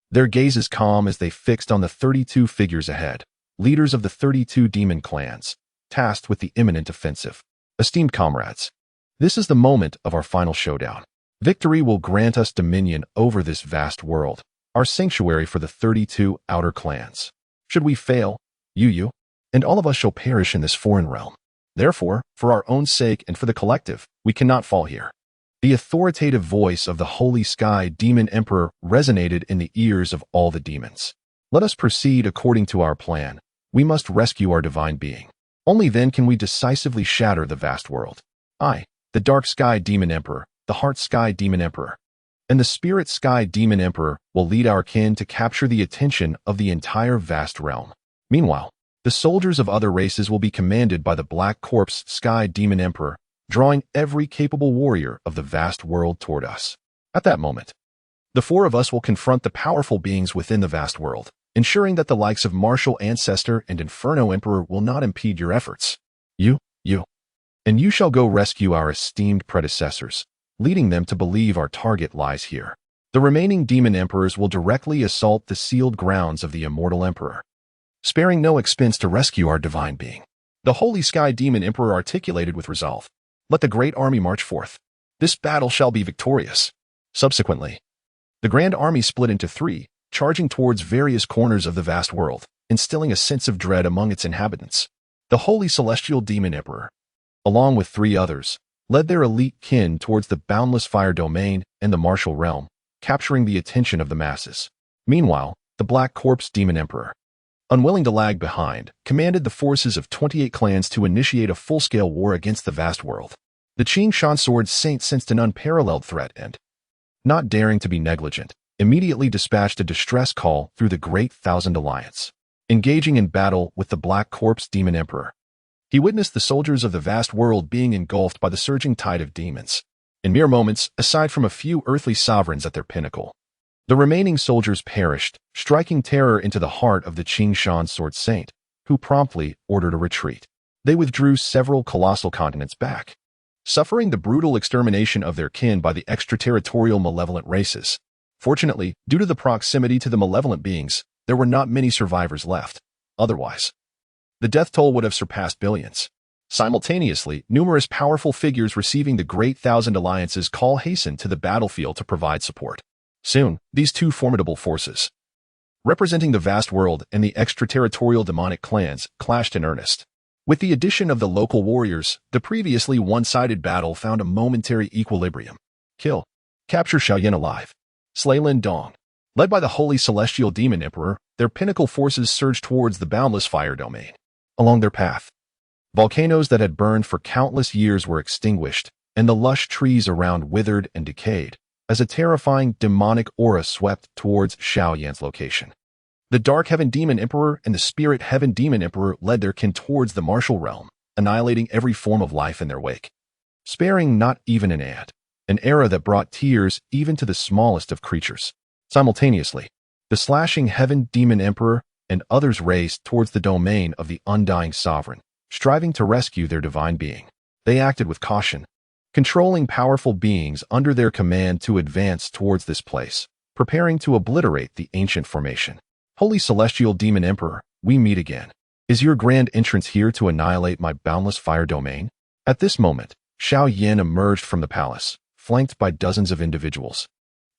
their gazes calm as they fixed on the 32 figures ahead, leaders of the 32 demon clans, tasked with the imminent offensive. Esteemed comrades, this is the moment of our final showdown. Victory will grant us dominion over this vast world, our sanctuary for the 32 outer clans. Should we fail, you, and all of us shall perish in this foreign realm. Therefore, for our own sake and for the collective, we cannot fall here. The authoritative voice of the Holy Sky Demon Emperor resonated in the ears of all the demons. Let us proceed according to our plan. We must rescue our divine being. Only then can we decisively shatter the vast world. I, the Dark Sky Demon Emperor, the Heart Sky Demon Emperor, and the Spirit Sky Demon Emperor will lead our kin to capture the attention of the entire vast realm. Meanwhile, the soldiers of other races will be commanded by the Black Corpse Sky Demon Emperor, drawing every capable warrior of the vast world toward us. At that moment, the four of us will confront the powerful beings within the vast world, ensuring that the likes of Martial Ancestor and Inferno Emperor will not impede your efforts. And you shall go rescue our esteemed predecessors, leading them to believe our target lies here. The remaining demon emperors will directly assault the sealed grounds of the Immortal Emperor, sparing no expense to rescue our divine being. The Holy Sky Demon Emperor articulated with resolve. Let the great army march forth. This battle shall be victorious. Subsequently, the grand army split into three, charging towards various corners of the vast world, instilling a sense of dread among its inhabitants. The Holy Celestial Demon Emperor, along with three others, led their elite kin towards the boundless fire domain and the martial realm, capturing the attention of the masses. Meanwhile, the Black Corpse Demon Emperor, unwilling to lag behind, commanded the forces of 28 clans to initiate a full-scale war against the vast world. The Qin Tian Sword Saint sensed an unparalleled threat and, not daring to be negligent, immediately dispatched a distress call through the Great Thousand Alliance. Engaging in battle with the Black Corpse Demon Emperor, he witnessed the soldiers of the vast world being engulfed by the surging tide of demons. In mere moments, aside from a few earthly sovereigns at their pinnacle, the remaining soldiers perished, striking terror into the heart of the Qin Tian Sword Saint, who promptly ordered a retreat. They withdrew several colossal continents back, suffering the brutal extermination of their kin by the extraterritorial malevolent races. Fortunately, due to the proximity to the malevolent beings, there were not many survivors left. Otherwise, the death toll would have surpassed billions. Simultaneously, numerous powerful figures receiving the Great Thousand Alliance's call hastened to the battlefield to provide support. Soon, these two formidable forces, representing the vast world and the extraterritorial demonic clans, clashed in earnest. With the addition of the local warriors, the previously one-sided battle found a momentary equilibrium. Kill. Capture Xiaoyan alive. Slay Lin Dong. Led by the Holy Celestial Demon Emperor, their pinnacle forces surged towards the boundless fire domain. Along their path, volcanoes that had burned for countless years were extinguished, and the lush trees around withered and decayed, as a terrifying demonic aura swept towards Xiaoyan's location. The Dark Heaven Demon Emperor and the Spirit Heaven Demon Emperor led their kin towards the martial realm, annihilating every form of life in their wake, sparing not even an ant, an era that brought tears even to the smallest of creatures. Simultaneously, the slashing Heaven Demon Emperor and others raced towards the domain of the undying sovereign, striving to rescue their divine being. They acted with caution, controlling powerful beings under their command to advance towards this place, preparing to obliterate the ancient formation. Holy Celestial Demon Emperor, we meet again. Is your grand entrance here to annihilate my boundless fire domain? At this moment, Xiaoyan emerged from the palace, flanked by dozens of individuals,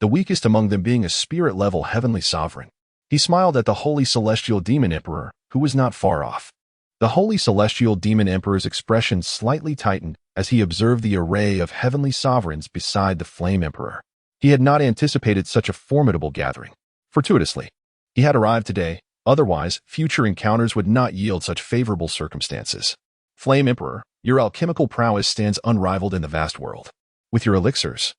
the weakest among them being a spirit-level heavenly sovereign. He smiled at the Holy Celestial Demon Emperor, who was not far off. The Holy Celestial Demon Emperor's expression slightly tightened as he observed the array of heavenly sovereigns beside the Flame Emperor. He had not anticipated such a formidable gathering. Fortuitously, he had arrived today, Otherwise, future encounters would not yield such favorable circumstances. Flame Emperor, your alchemical prowess stands unrivaled in the vast world. With your elixirs,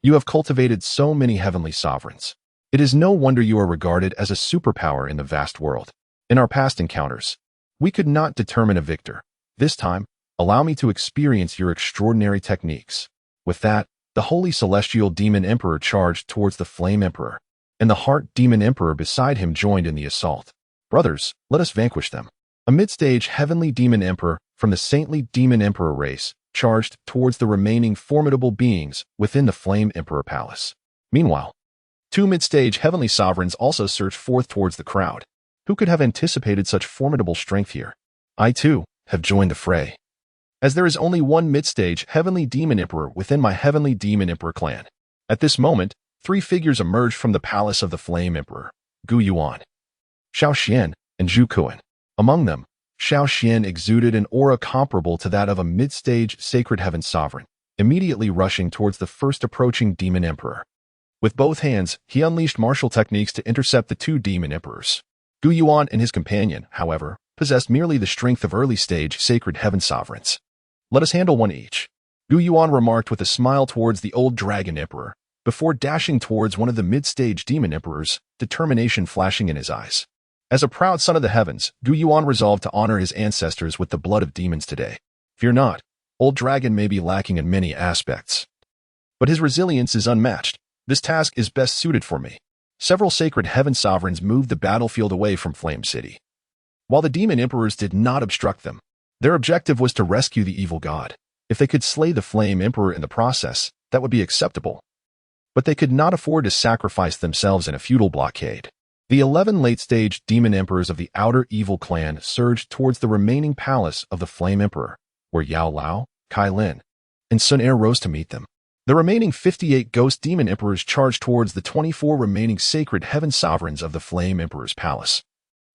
you have cultivated so many heavenly sovereigns. It is no wonder you are regarded as a superpower in the vast world. In our past encounters, we could not determine a victor. This time, allow me to experience your extraordinary techniques. With that, the Holy Celestial Demon Emperor charged towards the Flame Emperor, and the Heart Demon Emperor beside him joined in the assault. Brothers, let us vanquish them. A mid-stage Heavenly Demon Emperor from the Saintly Demon Emperor race charged towards the remaining formidable beings within the Flame Emperor Palace. Meanwhile, two mid-stage Heavenly Sovereigns also surged forth towards the crowd. Who could have anticipated such formidable strength here? I, too, have joined the fray. As there is only one mid-stage Heavenly Demon Emperor within my Heavenly Demon Emperor clan. At this moment, three figures emerged from the palace of the Flame Emperor: Gu Yuan, Xiao Xian, and Zhu Kuan. Among them, Xiao Xian exuded an aura comparable to that of a mid-stage Sacred Heaven Sovereign, immediately rushing towards the first approaching Demon Emperor. With both hands, he unleashed martial techniques to intercept the two Demon Emperors. Gu Yuan and his companion, however, possessed merely the strength of early-stage Sacred Heaven Sovereigns. Let us handle one each, Gu Yuan remarked with a smile towards the old Dragon Emperor, before dashing towards one of the mid-stage Demon Emperors, determination flashing in his eyes. As a proud son of the heavens, Gu Yuan resolved to honor his ancestors with the blood of demons today. Fear not, old Dragon may be lacking in many aspects, but his resilience is unmatched. This task is best suited for me. Several Sacred Heaven Sovereigns moved the battlefield away from Flame City, while the Demon Emperors did not obstruct them. Their objective was to rescue the evil god. If they could slay the Flame Emperor in the process, that would be acceptable. But they could not afford to sacrifice themselves in a futile blockade. The 11 late-stage Demon Emperors of the Outer Evil Clan surged towards the remaining palace of the Flame Emperor, where Yao Lao, Kai Lin, and Sun Er rose to meet them. The remaining 58 Ghost Demon Emperors charged towards the 24 remaining Sacred Heaven Sovereigns of the Flame Emperor's palace.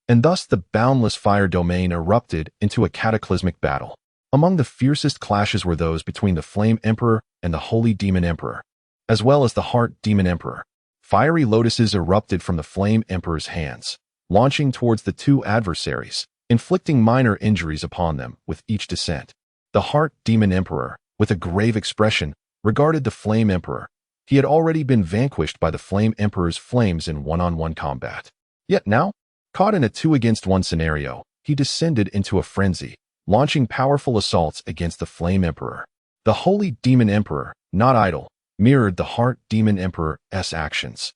And thus the boundless fire domain erupted into a cataclysmic battle. Among the fiercest clashes were those between the Flame Emperor and the Holy Demon Emperor, as well as the Heart Demon Emperor. Fiery lotuses erupted from the Flame Emperor's hands, launching towards the two adversaries, inflicting minor injuries upon them with each descent. The Heart Demon Emperor, with a grave expression, regarded the Flame Emperor. He had already been vanquished by the Flame Emperor's flames in one-on-one combat. Yet now, caught in a 2-against-1 scenario, he descended into a frenzy, launching powerful assaults against the Flame Emperor. The Holy Demon Emperor, not idle, mirrored the Heart Demon Emperor's actions,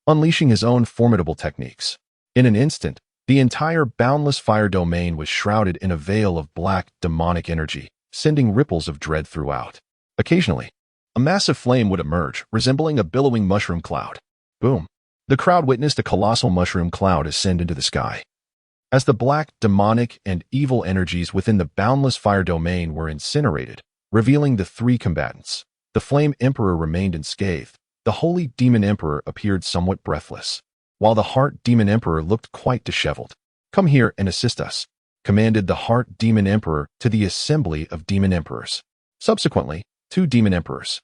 unleashing his own formidable techniques. In an instant, the entire boundless fire domain was shrouded in a veil of black, demonic energy, sending ripples of dread throughout. Occasionally, a massive flame would emerge, resembling a billowing mushroom cloud. Boom! The crowd witnessed a colossal mushroom cloud ascend into the sky. As the black, demonic, and evil energies within the boundless fire domain were incinerated, revealing the three combatants, the Flame Emperor remained unscathed. The Holy Demon Emperor appeared somewhat breathless, while the Heart Demon Emperor looked quite disheveled. "Come here and assist us," commanded the Heart Demon Emperor to the assembly of Demon Emperors. Subsequently, 2 Demon Emperors,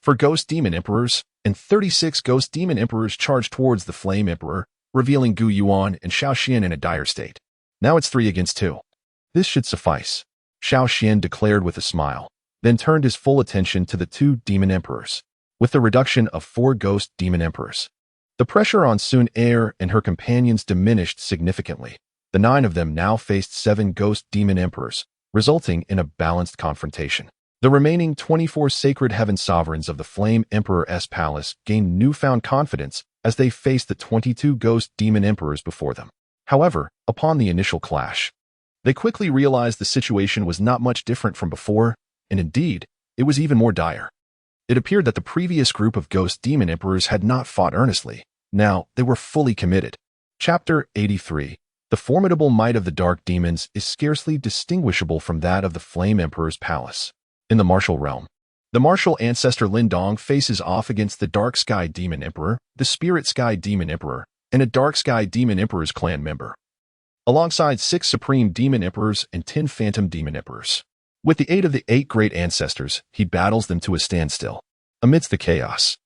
4 Ghost Demon Emperors, and 36 Ghost Demon Emperors charged towards the Flame Emperor, revealing Gu Yuan and Xiao Xian in a dire state. "Now it's 3 against 2. This should suffice," Xiao Xian declared with a smile, then turned his full attention to the 2 Demon Emperors. With the reduction of 4 Ghost Demon Emperors, the pressure on Sun Er and her companions diminished significantly. The 9 of them now faced 7 Ghost Demon Emperors, resulting in a balanced confrontation. The remaining 24 Sacred Heaven Sovereigns of the Flame Emperor's palace gained newfound confidence as they faced the 22 Ghost Demon Emperors before them. However, upon the initial clash, they quickly realized the situation was not much different from before, and indeed, it was even more dire. It appeared that the previous group of Ghost Demon Emperors had not fought earnestly. Now, they were fully committed. Chapter 83. The formidable might of the Dark Demons is scarcely distinguishable from that of the Flame Emperor's palace. In the martial realm, the martial ancestor Lin Dong faces off against the Dark Sky Demon Emperor, the Spirit Sky Demon Emperor, and a Dark Sky Demon Emperor's clan member, alongside 6 Supreme Demon Emperors and 10 Phantom Demon Emperors. With the aid of the 8 Great Ancestors, he battles them to a standstill. Amidst the chaos,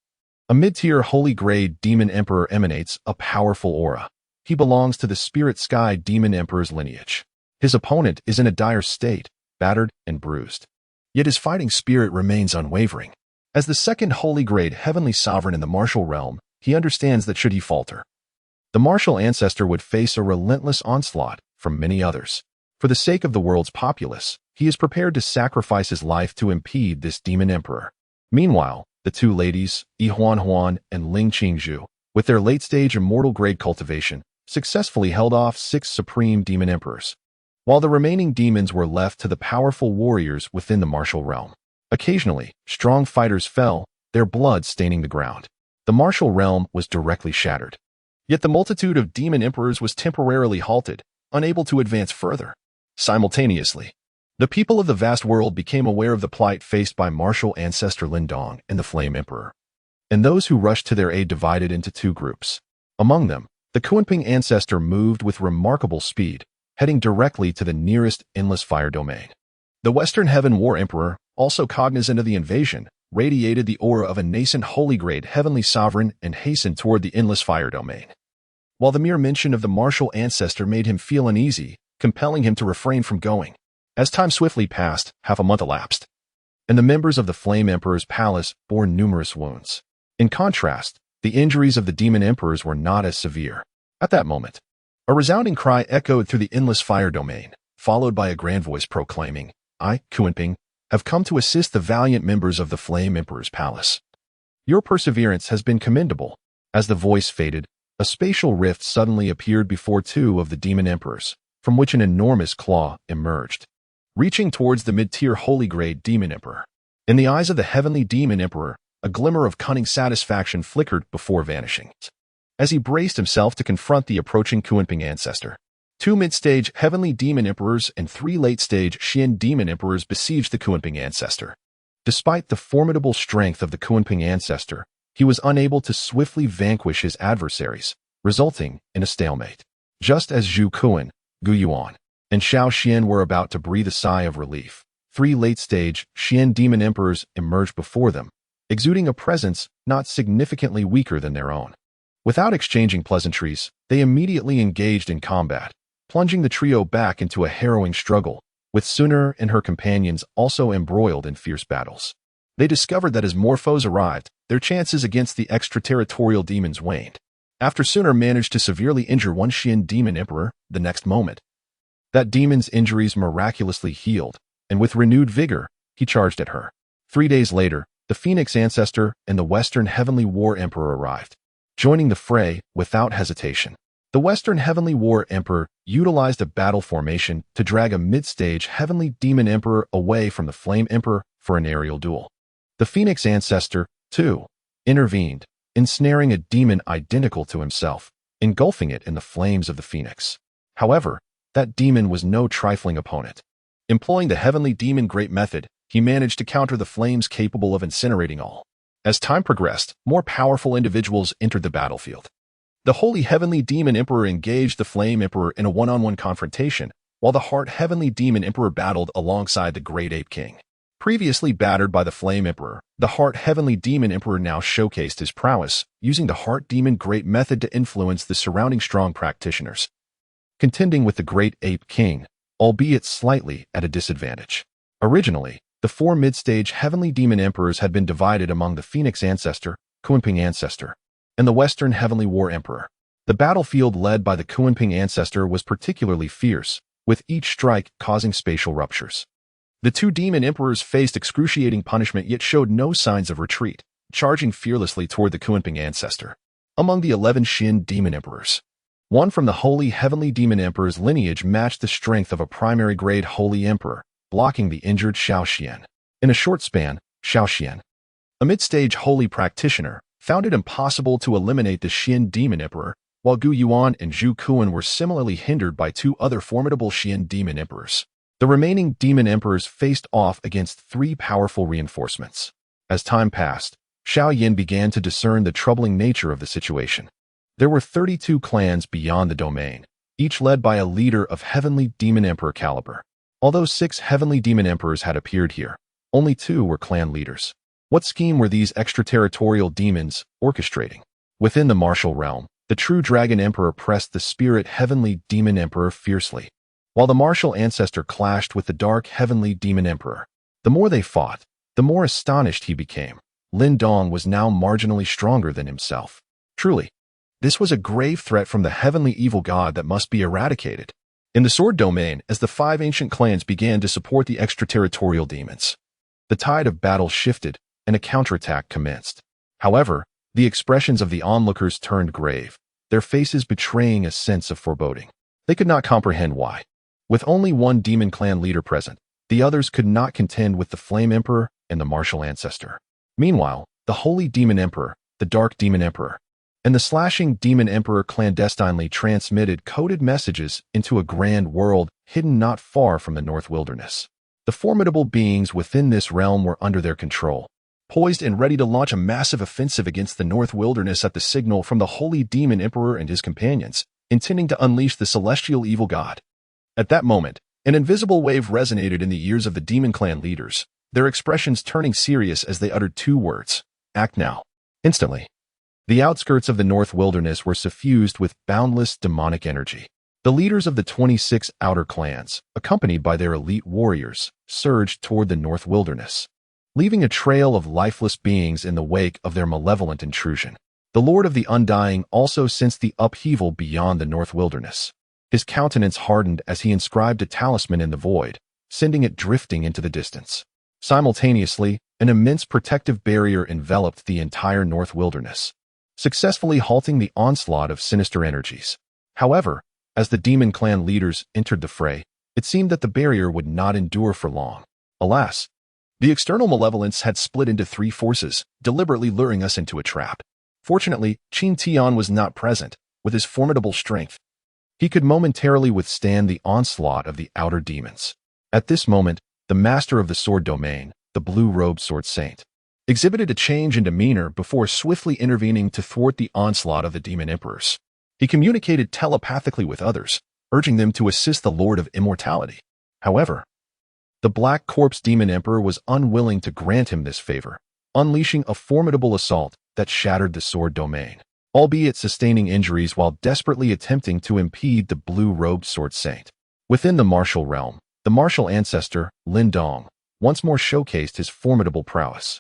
a mid-tier Holy Grade Demon Emperor emanates a powerful aura. He belongs to the Spirit Sky Demon Emperor's lineage. His opponent is in a dire state, battered and bruised. Yet his fighting spirit remains unwavering. As the second holy grade heavenly sovereign in the martial realm, he understands that should he falter, the martial ancestor would face a relentless onslaught from many others. For the sake of the world's populace, he is prepared to sacrifice his life to impede this demon emperor. Meanwhile, the two ladies, Yi Huan and Ling Qingzhu, with their late-stage immortal grade cultivation, successfully held off 6 supreme demon emperors, while the remaining demons were left to the powerful warriors within the martial realm. Occasionally, strong fighters fell, their blood staining the ground. The martial realm was directly shattered. Yet the multitude of demon emperors was temporarily halted, unable to advance further. Simultaneously, the people of the vast world became aware of the plight faced by martial ancestor Lin Dong and the Flame Emperor, and those who rushed to their aid divided into 2 groups. Among them, the Kunping ancestor moved with remarkable speed, heading directly to the nearest endless fire domain. The Western Heaven War Emperor, also cognizant of the invasion, radiated the aura of a nascent holy grade heavenly sovereign and hastened toward the endless fire domain. While the mere mention of the martial ancestor made him feel uneasy, compelling him to refrain from going. As time swiftly passed, half a month elapsed, and the members of the Flame Emperor's palace bore numerous wounds. In contrast, the injuries of the demon emperors were not as severe. At that moment, a resounding cry echoed through the endless fire domain, followed by a grand voice proclaiming, "I, Kunping, have come to assist the valiant members of the Flame Emperor's palace. Your perseverance has been commendable." As the voice faded, a spatial rift suddenly appeared before 2 of the demon emperors, from which an enormous claw emerged, reaching towards the mid-tier holy grade demon emperor. In the eyes of the heavenly demon emperor, a glimmer of cunning satisfaction flickered before vanishing. As he braced himself to confront the approaching Kunping ancestor, 2 mid-stage heavenly demon emperors and 3 late-stage Xian demon emperors besieged the Kunping ancestor. Despite the formidable strength of the Kunping ancestor, he was unable to swiftly vanquish his adversaries, resulting in a stalemate. Just as Zhu Kuan, Gu Yuan, and Xiao Xian were about to breathe a sigh of relief, 3 late-stage Xian demon emperors emerged before them, exuding a presence not significantly weaker than their own. Without exchanging pleasantries, they immediately engaged in combat, plunging the trio back into a harrowing struggle, with Suner and her companions also embroiled in fierce battles. They discovered that as more foes arrived, their chances against the extraterritorial demons waned. After Suner managed to severely injure one Xian demon emperor, the next moment, that demon's injuries miraculously healed, and with renewed vigor, he charged at her. 3 days later, the Phoenix ancestor and the Western Heavenly War Emperor arrived, joining the fray without hesitation. The Western Heavenly War Emperor utilized a battle formation to drag a mid-stage Heavenly Demon Emperor away from the Flame Emperor for an aerial duel. The Phoenix ancestor, too, intervened, ensnaring a demon identical to himself, engulfing it in the flames of the Phoenix. However, that demon was no trifling opponent. Employing the Heavenly Demon Great Method, he managed to counter the flames capable of incinerating all. As time progressed, more powerful individuals entered the battlefield. The Holy Heavenly Demon Emperor engaged the Flame Emperor in a one-on-one confrontation, while the Heart Heavenly Demon Emperor battled alongside the Great Ape King. Previously battered by the Flame Emperor, the Heart Heavenly Demon Emperor now showcased his prowess, using the Heart Demon Great Method to influence the surrounding strong practitioners, contending with the Great Ape King, albeit slightly at a disadvantage. Originally, the 4 mid-stage Heavenly Demon Emperors had been divided among the Phoenix ancestor, Kunping ancestor, and the Western Heavenly War Emperor. The battlefield led by the Kunping ancestor was particularly fierce, with each strike causing spatial ruptures. The 2 demon emperors faced excruciating punishment yet showed no signs of retreat, charging fearlessly toward the Kunping ancestor. Among the 11 Xin demon emperors, one from the Holy Heavenly Demon Emperor's lineage matched the strength of a primary grade Holy Emperor, blocking the injured Xiao Xian. In a short span, Xiao Xian, a mid-stage Holy Practitioner, found it impossible to eliminate the Xian Demon Emperor, while Gu Yuan and Zhu Kuan were similarly hindered by 2 other formidable Xian Demon Emperors. The remaining Demon Emperors faced off against 3 powerful reinforcements. As time passed, Xiao Yin began to discern the troubling nature of the situation. There were 32 clans beyond the domain, each led by a leader of Heavenly Demon Emperor caliber. Although 6 Heavenly Demon Emperors had appeared here, only 2 were clan leaders. What scheme were these extraterritorial demons orchestrating? Within the martial realm, The true Dragon Emperor pressed the spirit Heavenly Demon Emperor fiercely, while the martial ancestor clashed with the dark Heavenly Demon Emperor. The more they fought, the more astonished he became. Lin Dong was now marginally stronger than himself. Truly, this was a grave threat from the heavenly evil god that must be eradicated. In the sword domain, as the 5 ancient clans began to support the extraterritorial demons, the tide of battle shifted and a counterattack commenced. However, the expressions of the onlookers turned grave, their faces betraying a sense of foreboding. They could not comprehend why. With only one demon clan leader present, the others could not contend with the Flame Emperor and the martial ancestor. Meanwhile, the Holy Demon Emperor, the Dark Demon Emperor, and the Slashing Demon Emperor clandestinely transmitted coded messages into a grand world hidden not far from the North Wilderness. The formidable beings within this realm were under their control, poised and ready to launch a massive offensive against the North Wilderness at the signal from the Holy Demon Emperor and his companions, intending to unleash the celestial evil god. At that moment, an invisible wave resonated in the ears of the demon clan leaders, their expressions turning serious as they uttered 2 words, "Act now." Instantly, the outskirts of the North Wilderness were suffused with boundless demonic energy. The leaders of the 26 outer clans, accompanied by their elite warriors, surged toward the North Wilderness, leaving a trail of lifeless beings in the wake of their malevolent intrusion. The Lord of the Undying also sensed the upheaval beyond the North Wilderness. His countenance hardened as he inscribed a talisman in the void, sending it drifting into the distance. Simultaneously, an immense protective barrier enveloped the entire North Wilderness, successfully halting the onslaught of sinister energies. However, as the demon clan leaders entered the fray, it seemed that the barrier would not endure for long. Alas, the external malevolence had split into 3 forces, deliberately luring us into a trap. Fortunately, Qin Tian was not present. With his formidable strength, he could momentarily withstand the onslaught of the outer demons. At this moment, the master of the sword domain, the blue-robed sword saint, exhibited a change in demeanor before swiftly intervening to thwart the onslaught of the demon emperors. He communicated telepathically with others, urging them to assist the Lord of Immortality. However, the Black Corpse Demon Emperor was unwilling to grant him this favor, unleashing a formidable assault that shattered the sword domain, albeit sustaining injuries while desperately attempting to impede the blue-robed sword saint. Within the martial realm, the martial ancestor, Lin Dong, once more showcased his formidable prowess,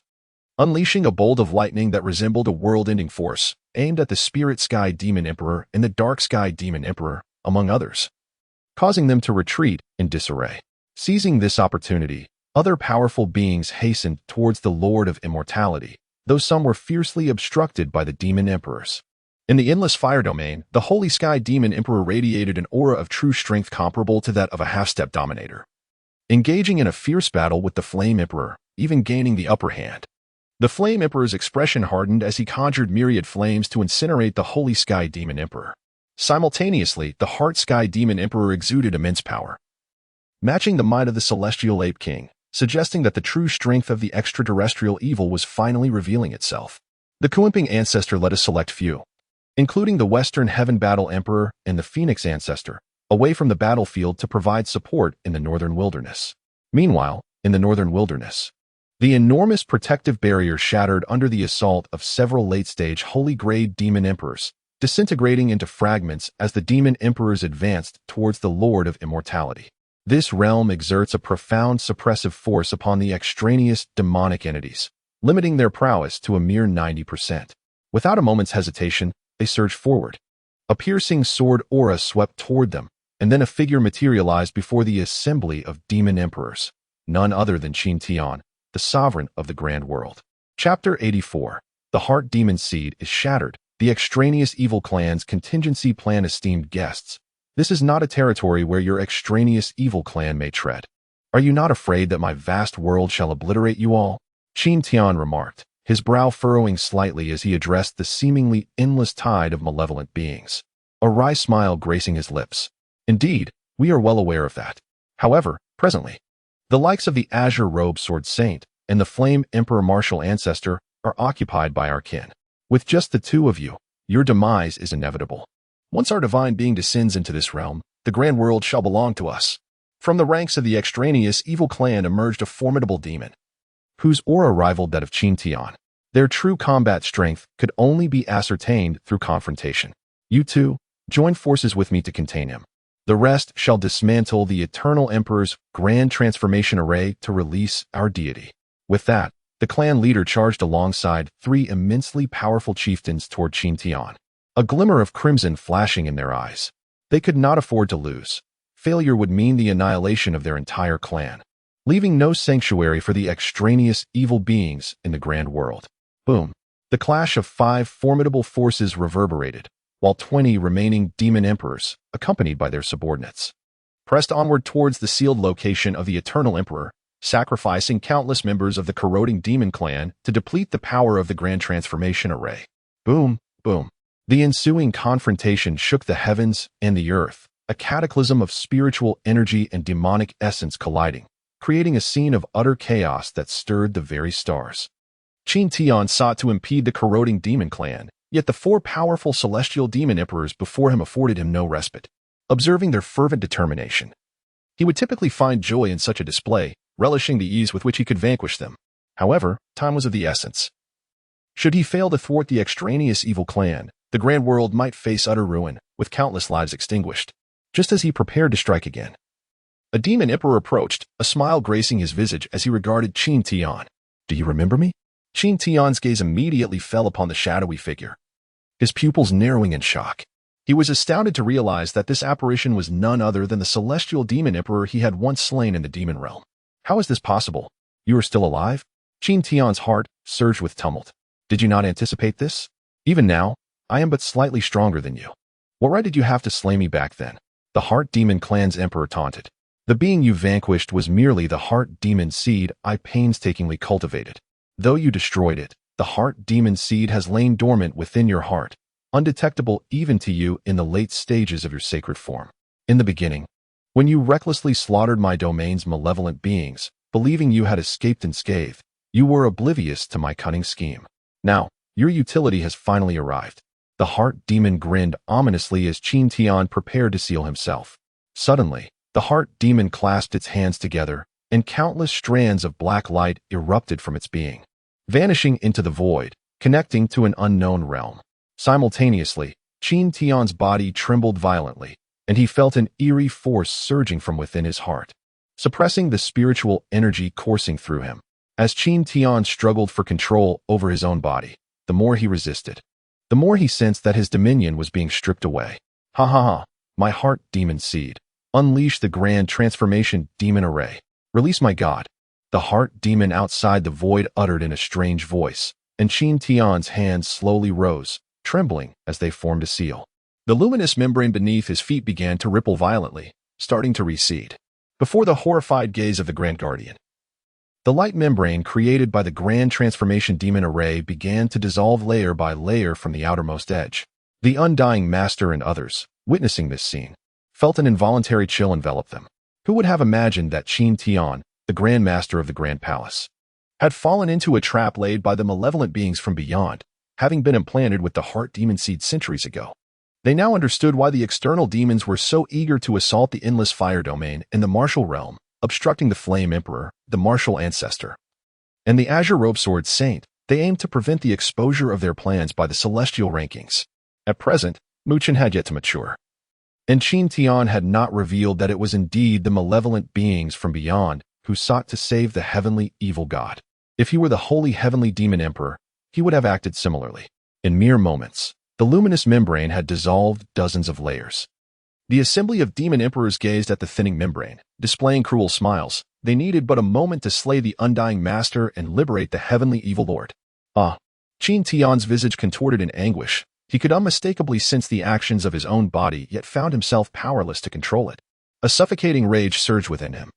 unleashing a bolt of lightning that resembled a world-ending force, aimed at the Spirit Sky Demon Emperor and the Dark Sky Demon Emperor, among others, causing them to retreat in disarray. Seizing this opportunity, other powerful beings hastened towards the Lord of Immortality, though some were fiercely obstructed by the demon emperors. In the endless fire domain, the Holy Sky Demon Emperor radiated an aura of true strength comparable to that of a half-step dominator, engaging in a fierce battle with the Flame Emperor, even gaining the upper hand. The Flame Emperor's expression hardened as he conjured myriad flames to incinerate the Holy Sky Demon Emperor. Simultaneously, the Heart Sky Demon Emperor exuded immense power, matching the might of the Celestial Ape King, suggesting that the true strength of the extraterrestrial evil was finally revealing itself. The Kuimping ancestor led a select few, including the Western Heaven Battle Emperor and the Phoenix ancestor, away from the battlefield to provide support in the Northern Wilderness. Meanwhile, in the Northern Wilderness, the enormous protective barrier shattered under the assault of several late-stage holy-grade demon emperors, disintegrating into fragments as the demon emperors advanced towards the Lord of Immortality. This realm exerts a profound suppressive force upon the extraneous demonic entities, limiting their prowess to a mere 90%. Without a moment's hesitation, they surged forward. A piercing sword aura swept toward them, and then a figure materialized before the assembly of demon emperors, none other than Qin Tian, the sovereign of the grand world. Chapter 84. The Heart Demon Seed is shattered. The extraneous evil clan's contingency plan. Esteemed guests, this is not a territory where your extraneous evil clan may tread. Are you not afraid that my vast world shall obliterate you all? Qin Tian remarked, his brow furrowing slightly as he addressed the seemingly endless tide of malevolent beings, a wry smile gracing his lips. Indeed, we are well aware of that. However, presently, the likes of the azure-robed sword saint and the flame emperor martial ancestor are occupied by our kin. With just the 2 of you, your demise is inevitable. Once our divine being descends into this realm, the grand world shall belong to us. From the ranks of the extraneous evil clan emerged a formidable demon, whose aura rivaled that of Qin Tian. Their true combat strength could only be ascertained through confrontation. You two, join forces with me to contain him. The rest shall dismantle the Eternal Emperor's grand transformation array to release our deity." With that, the clan leader charged alongside 3 immensely powerful chieftains toward Qin Tian, a glimmer of crimson flashing in their eyes. They could not afford to lose. Failure would mean the annihilation of their entire clan, leaving no sanctuary for the extraneous evil beings in the grand world. Boom. The clash of 5 formidable forces reverberated, while 20 remaining demon emperors, accompanied by their subordinates, pressed onward towards the sealed location of the Eternal Emperor, sacrificing countless members of the corroding demon clan to deplete the power of the grand transformation array. Boom, boom. The ensuing confrontation shook the heavens and the earth, a cataclysm of spiritual energy and demonic essence colliding, creating a scene of utter chaos that stirred the very stars. Qin Tian sought to impede the corroding demon clan, yet the 4 powerful celestial demon emperors before him afforded him no respite. Observing their fervent determination, he would typically find joy in such a display, relishing the ease with which he could vanquish them. However, time was of the essence. Should he fail to thwart the extraneous evil clan, the grand world might face utter ruin, with countless lives extinguished. Just as he prepared to strike again, a demon emperor approached, a smile gracing his visage as he regarded Qin Tian. "Do you remember me?" Qin Tian's gaze immediately fell upon the shadowy figure, his pupils narrowing in shock. He was astounded to realize that this apparition was none other than the celestial demon emperor he had once slain in the demon realm. "How is this possible? You are still alive?" Qin Tian's heart surged with tumult. "Did you not anticipate this? Even now, I am but slightly stronger than you. What right did you have to slay me back then?" The Heart Demon Clan's emperor taunted. "The being you vanquished was merely the Heart Demon seed I painstakingly cultivated. Though you destroyed it, the Heart Demon seed has lain dormant within your heart, undetectable even to you in the late stages of your sacred form. In the beginning, when you recklessly slaughtered my domain's malevolent beings, believing you had escaped unscathed, you were oblivious to my cunning scheme. Now, your utility has finally arrived." The Heart Demon grinned ominously as Qin Tian prepared to seal himself. Suddenly, the Heart Demon clasped its hands together, and countless strands of black light erupted from its being, vanishing into the void, connecting to an unknown realm. Simultaneously, Qin Tian's body trembled violently, and he felt an eerie force surging from within his heart, suppressing the spiritual energy coursing through him. As Qin Tian struggled for control over his own body, the more he resisted, the more he sensed that his dominion was being stripped away. "Ha ha ha, my Heart Demon seed. Unleash the grand transformation demon array. Release my god." The Heart Demon outside the void uttered in a strange voice, and Qin Tian's hands slowly rose, trembling as they formed a seal. The luminous membrane beneath his feet began to ripple violently, starting to recede, before the horrified gaze of the Grand Guardian. The light membrane created by the Grand Transformation Demon Array began to dissolve layer by layer from the outermost edge. The Undying Master and others, witnessing this scene, felt an involuntary chill envelop them. Who would have imagined that Qin Tian, the Grand Master of the Grand Palace, had fallen into a trap laid by the malevolent beings from beyond, having been implanted with the Heart Demon seed centuries ago? They now understood why the external demons were so eager to assault the endless fire domain in the martial realm, obstructing the Flame Emperor, the martial ancestor, and the Azure Robe Sword Saint. They aimed to prevent the exposure of their plans by the celestial rankings. At present, Muchen had yet to mature, and Qin Tian had not revealed that it was indeed the malevolent beings from beyond who sought to save the heavenly evil god. If he were the holy heavenly demon emperor, he would have acted similarly. In mere moments, the luminous membrane had dissolved dozens of layers. The assembly of demon emperors gazed at the thinning membrane, displaying cruel smiles. They needed but a moment to slay the Undying Master and liberate the heavenly evil lord. Ah! Qin Tian's visage contorted in anguish. He could unmistakably sense the actions of his own body, yet found himself powerless to control it. A suffocating rage surged within him,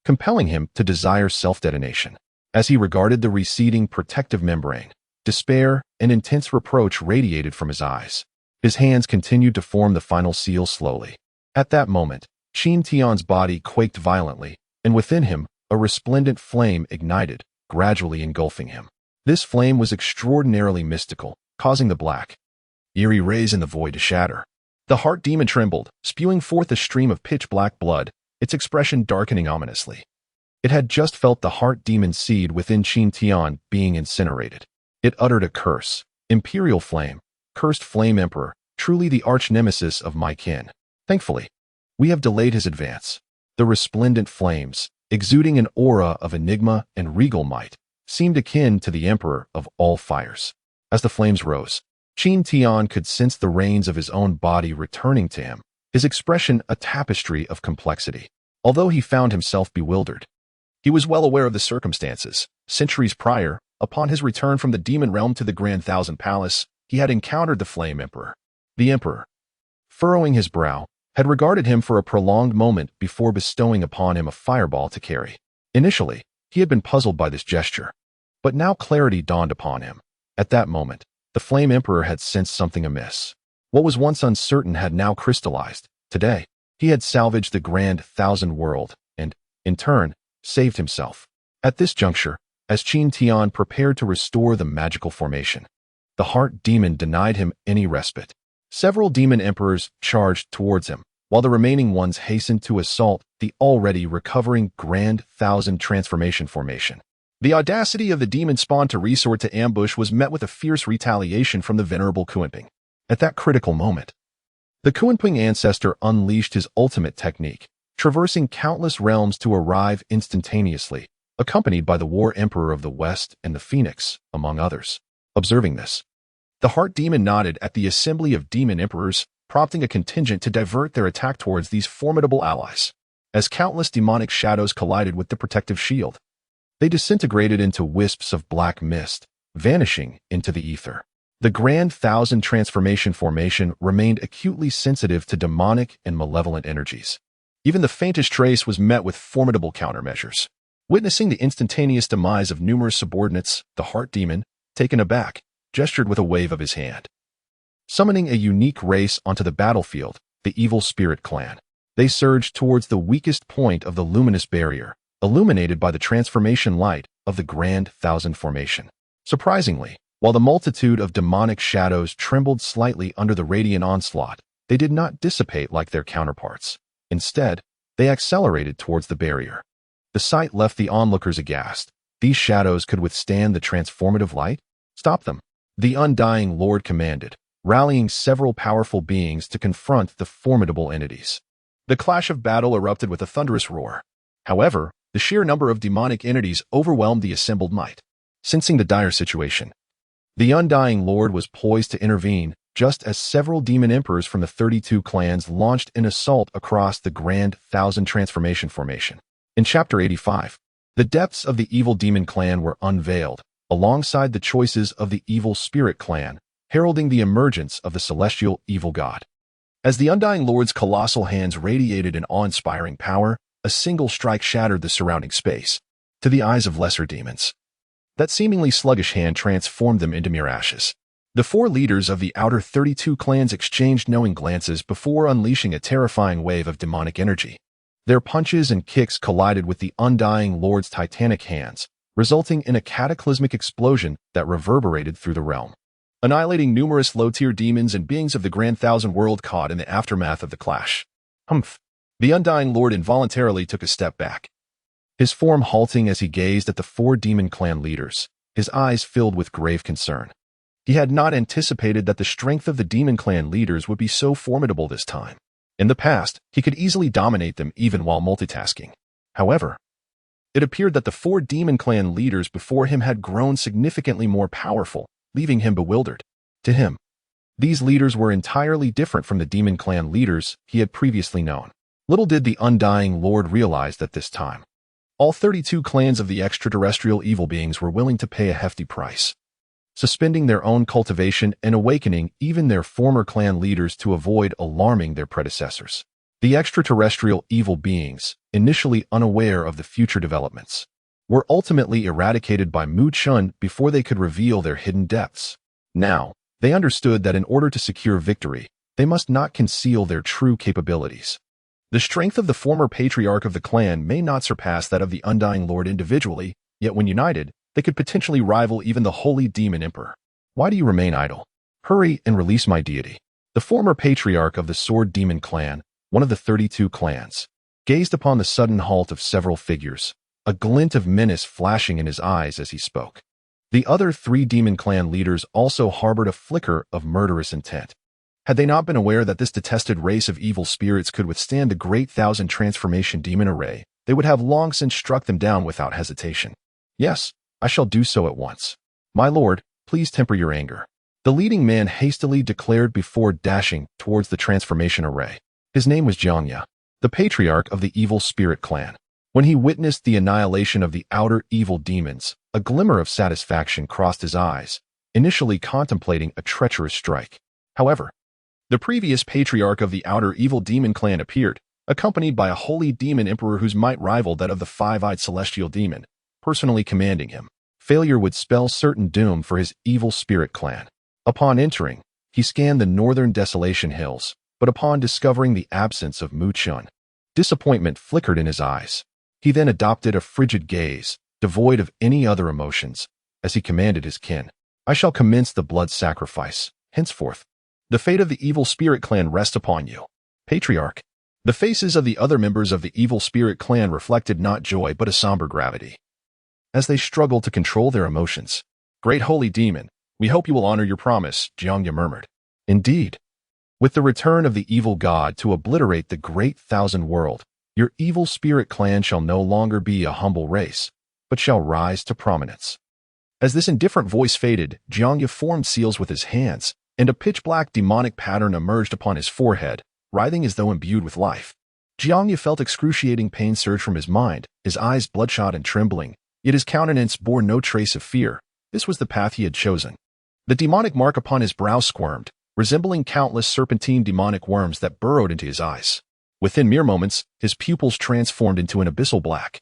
compelling him to desire self-detonation. As he regarded the receding protective membrane, despair and intense reproach radiated from his eyes. His hands continued to form the final seal slowly. At that moment, Qin Tian's body quaked violently, and within him, a resplendent flame ignited, gradually engulfing him. This flame was extraordinarily mystical, causing the black, eerie rays in the void to shatter. The Heart Demon trembled, spewing forth a stream of pitch-black blood, its expression darkening ominously. It had just felt the Heart Demon seed within Qin Tian being incinerated. It uttered a curse. Imperial flame, cursed Flame Emperor, truly the arch-nemesis of my kin. Thankfully, we have delayed his advance. The resplendent flames, exuding an aura of enigma and regal might, seemed akin to the emperor of all fires. As the flames rose, Qin Tian could sense the reins of his own body returning to him, his expression a tapestry of complexity. Although he found himself bewildered, he was well aware of the circumstances. Centuries prior, upon his return from the demon realm to the Grand Thousand Palace, he had encountered the Flame Emperor. The Emperor, furrowing his brow, had regarded him for a prolonged moment before bestowing upon him a fireball to carry. Initially, he had been puzzled by this gesture, but now clarity dawned upon him. At that moment, the Flame Emperor had sensed something amiss. What was once uncertain had now crystallized. Today, he had salvaged the Grand Thousand World and, in turn, saved himself. At this juncture, as Qin Tian prepared to restore the magical formation, the heart demon denied him any respite. Several demon emperors charged towards him, while the remaining ones hastened to assault the already recovering Grand Thousand Transformation formation. The audacity of the demon spawn to resort to ambush was met with a fierce retaliation from the venerable Kunping. At that critical moment, the Kunping ancestor unleashed his ultimate technique, traversing countless realms to arrive instantaneously, accompanied by the War Emperor of the West and the Phoenix, among others. Observing this, the heart demon nodded at the assembly of demon emperors, prompting a contingent to divert their attack towards these formidable allies. As countless demonic shadows collided with the protective shield, they disintegrated into wisps of black mist, vanishing into the ether. The Grand Thousand Transformation formation remained acutely sensitive to demonic and malevolent energies. Even the faintest trace was met with formidable countermeasures. Witnessing the instantaneous demise of numerous subordinates, the heart demon, taken aback, gestured with a wave of his hand, summoning a unique race onto the battlefield, the Evil Spirit Clan. They surged towards the weakest point of the luminous barrier, illuminated by the transformation light of the Grand Thousand formation. Surprisingly, while the multitude of demonic shadows trembled slightly under the radiant onslaught, they did not dissipate like their counterparts. Instead, they accelerated towards the barrier. The sight left the onlookers aghast. These shadows could withstand the transformative light? Stop them, the Undying Lord commanded, rallying several powerful beings to confront the formidable entities. The clash of battle erupted with a thunderous roar. However, the sheer number of demonic entities overwhelmed the assembled might. Sensing the dire situation, the Undying Lord was poised to intervene, just as several demon emperors from the 32 clans launched an assault across the Grand Thousand Transformation formation. In Chapter 85, the depths of the Evil Demon Clan were unveiled, alongside the choices of the Evil Spirit Clan, heralding the emergence of the Celestial Evil God. As the Undying Lord's colossal hands radiated an awe-inspiring power, a single strike shattered the surrounding space. To the eyes of lesser demons, that seemingly sluggish hand transformed them into mere ashes. The four leaders of the outer 32 clans exchanged knowing glances before unleashing a terrifying wave of demonic energy. Their punches and kicks collided with the Undying Lord's titanic hands, resulting in a cataclysmic explosion that reverberated through the realm, annihilating numerous low-tier demons and beings of the Grand Thousand World caught in the aftermath of the clash. Humph! The Undying Lord involuntarily took a step back, his form halting as he gazed at the four demon clan leaders, his eyes filled with grave concern. He had not anticipated that the strength of the demon clan leaders would be so formidable this time. In the past, he could easily dominate them even while multitasking. However, it appeared that the four demon clan leaders before him had grown significantly more powerful, leaving him bewildered. To him, these leaders were entirely different from the demon clan leaders he had previously known. Little did the Undying Lord realize that this time, all 32 clans of the extraterrestrial evil beings were willing to pay a hefty price, suspending their own cultivation and awakening even their former clan leaders to avoid alarming their predecessors. The extraterrestrial evil beings, initially unaware of the future developments, were ultimately eradicated by Mu Chun before they could reveal their hidden depths. Now, they understood that in order to secure victory, they must not conceal their true capabilities. The strength of the former patriarch of the clan may not surpass that of the Undying Lord individually, yet when united, they could potentially rival even the Holy Demon Emperor. Why do you remain idle? Hurry and release my deity. The former patriarch of the Sword Demon Clan, one of the 32 clans, gazed upon the sudden halt of several figures, a glint of menace flashing in his eyes as he spoke. The other 3 demon clan leaders also harbored a flicker of murderous intent. Had they not been aware that this detested race of evil spirits could withstand the great thousand transformation demon array, they would have long since struck them down without hesitation. Yes, I shall do so at once. My lord, please temper your anger. The leading man hastily declared before dashing towards the transformation array. His name was Jiangya, the patriarch of the evil spirit clan. When he witnessed the annihilation of the outer evil demons, a glimmer of satisfaction crossed his eyes, initially contemplating a treacherous strike. However, the previous patriarch of the outer evil demon clan appeared, accompanied by a holy demon emperor whose might rivaled that of the five-eyed celestial demon, personally commanding him. Failure would spell certain doom for his evil spirit clan. Upon entering, he scanned the northern desolation hills, but upon discovering the absence of Mu Chun, disappointment flickered in his eyes. He then adopted a frigid gaze, devoid of any other emotions, as he commanded his kin. I shall commence the blood sacrifice. Henceforth, the fate of the evil spirit clan rests upon you. Patriarch. The faces of the other members of the evil spirit clan reflected not joy but a somber gravity, as they struggled to control their emotions. Great holy demon, we hope you will honor your promise, Jiangya murmured. Indeed. With the return of the evil god to obliterate the great thousand world, your evil spirit clan shall no longer be a humble race, but shall rise to prominence. As this indifferent voice faded, Jiangya formed seals with his hands, and a pitch-black demonic pattern emerged upon his forehead, writhing as though imbued with life. Jiangya felt excruciating pain surge from his mind, his eyes bloodshot and trembling, yet his countenance bore no trace of fear. This was the path he had chosen. The demonic mark upon his brow squirmed, resembling countless serpentine demonic worms that burrowed into his eyes. Within mere moments, his pupils transformed into an abyssal black,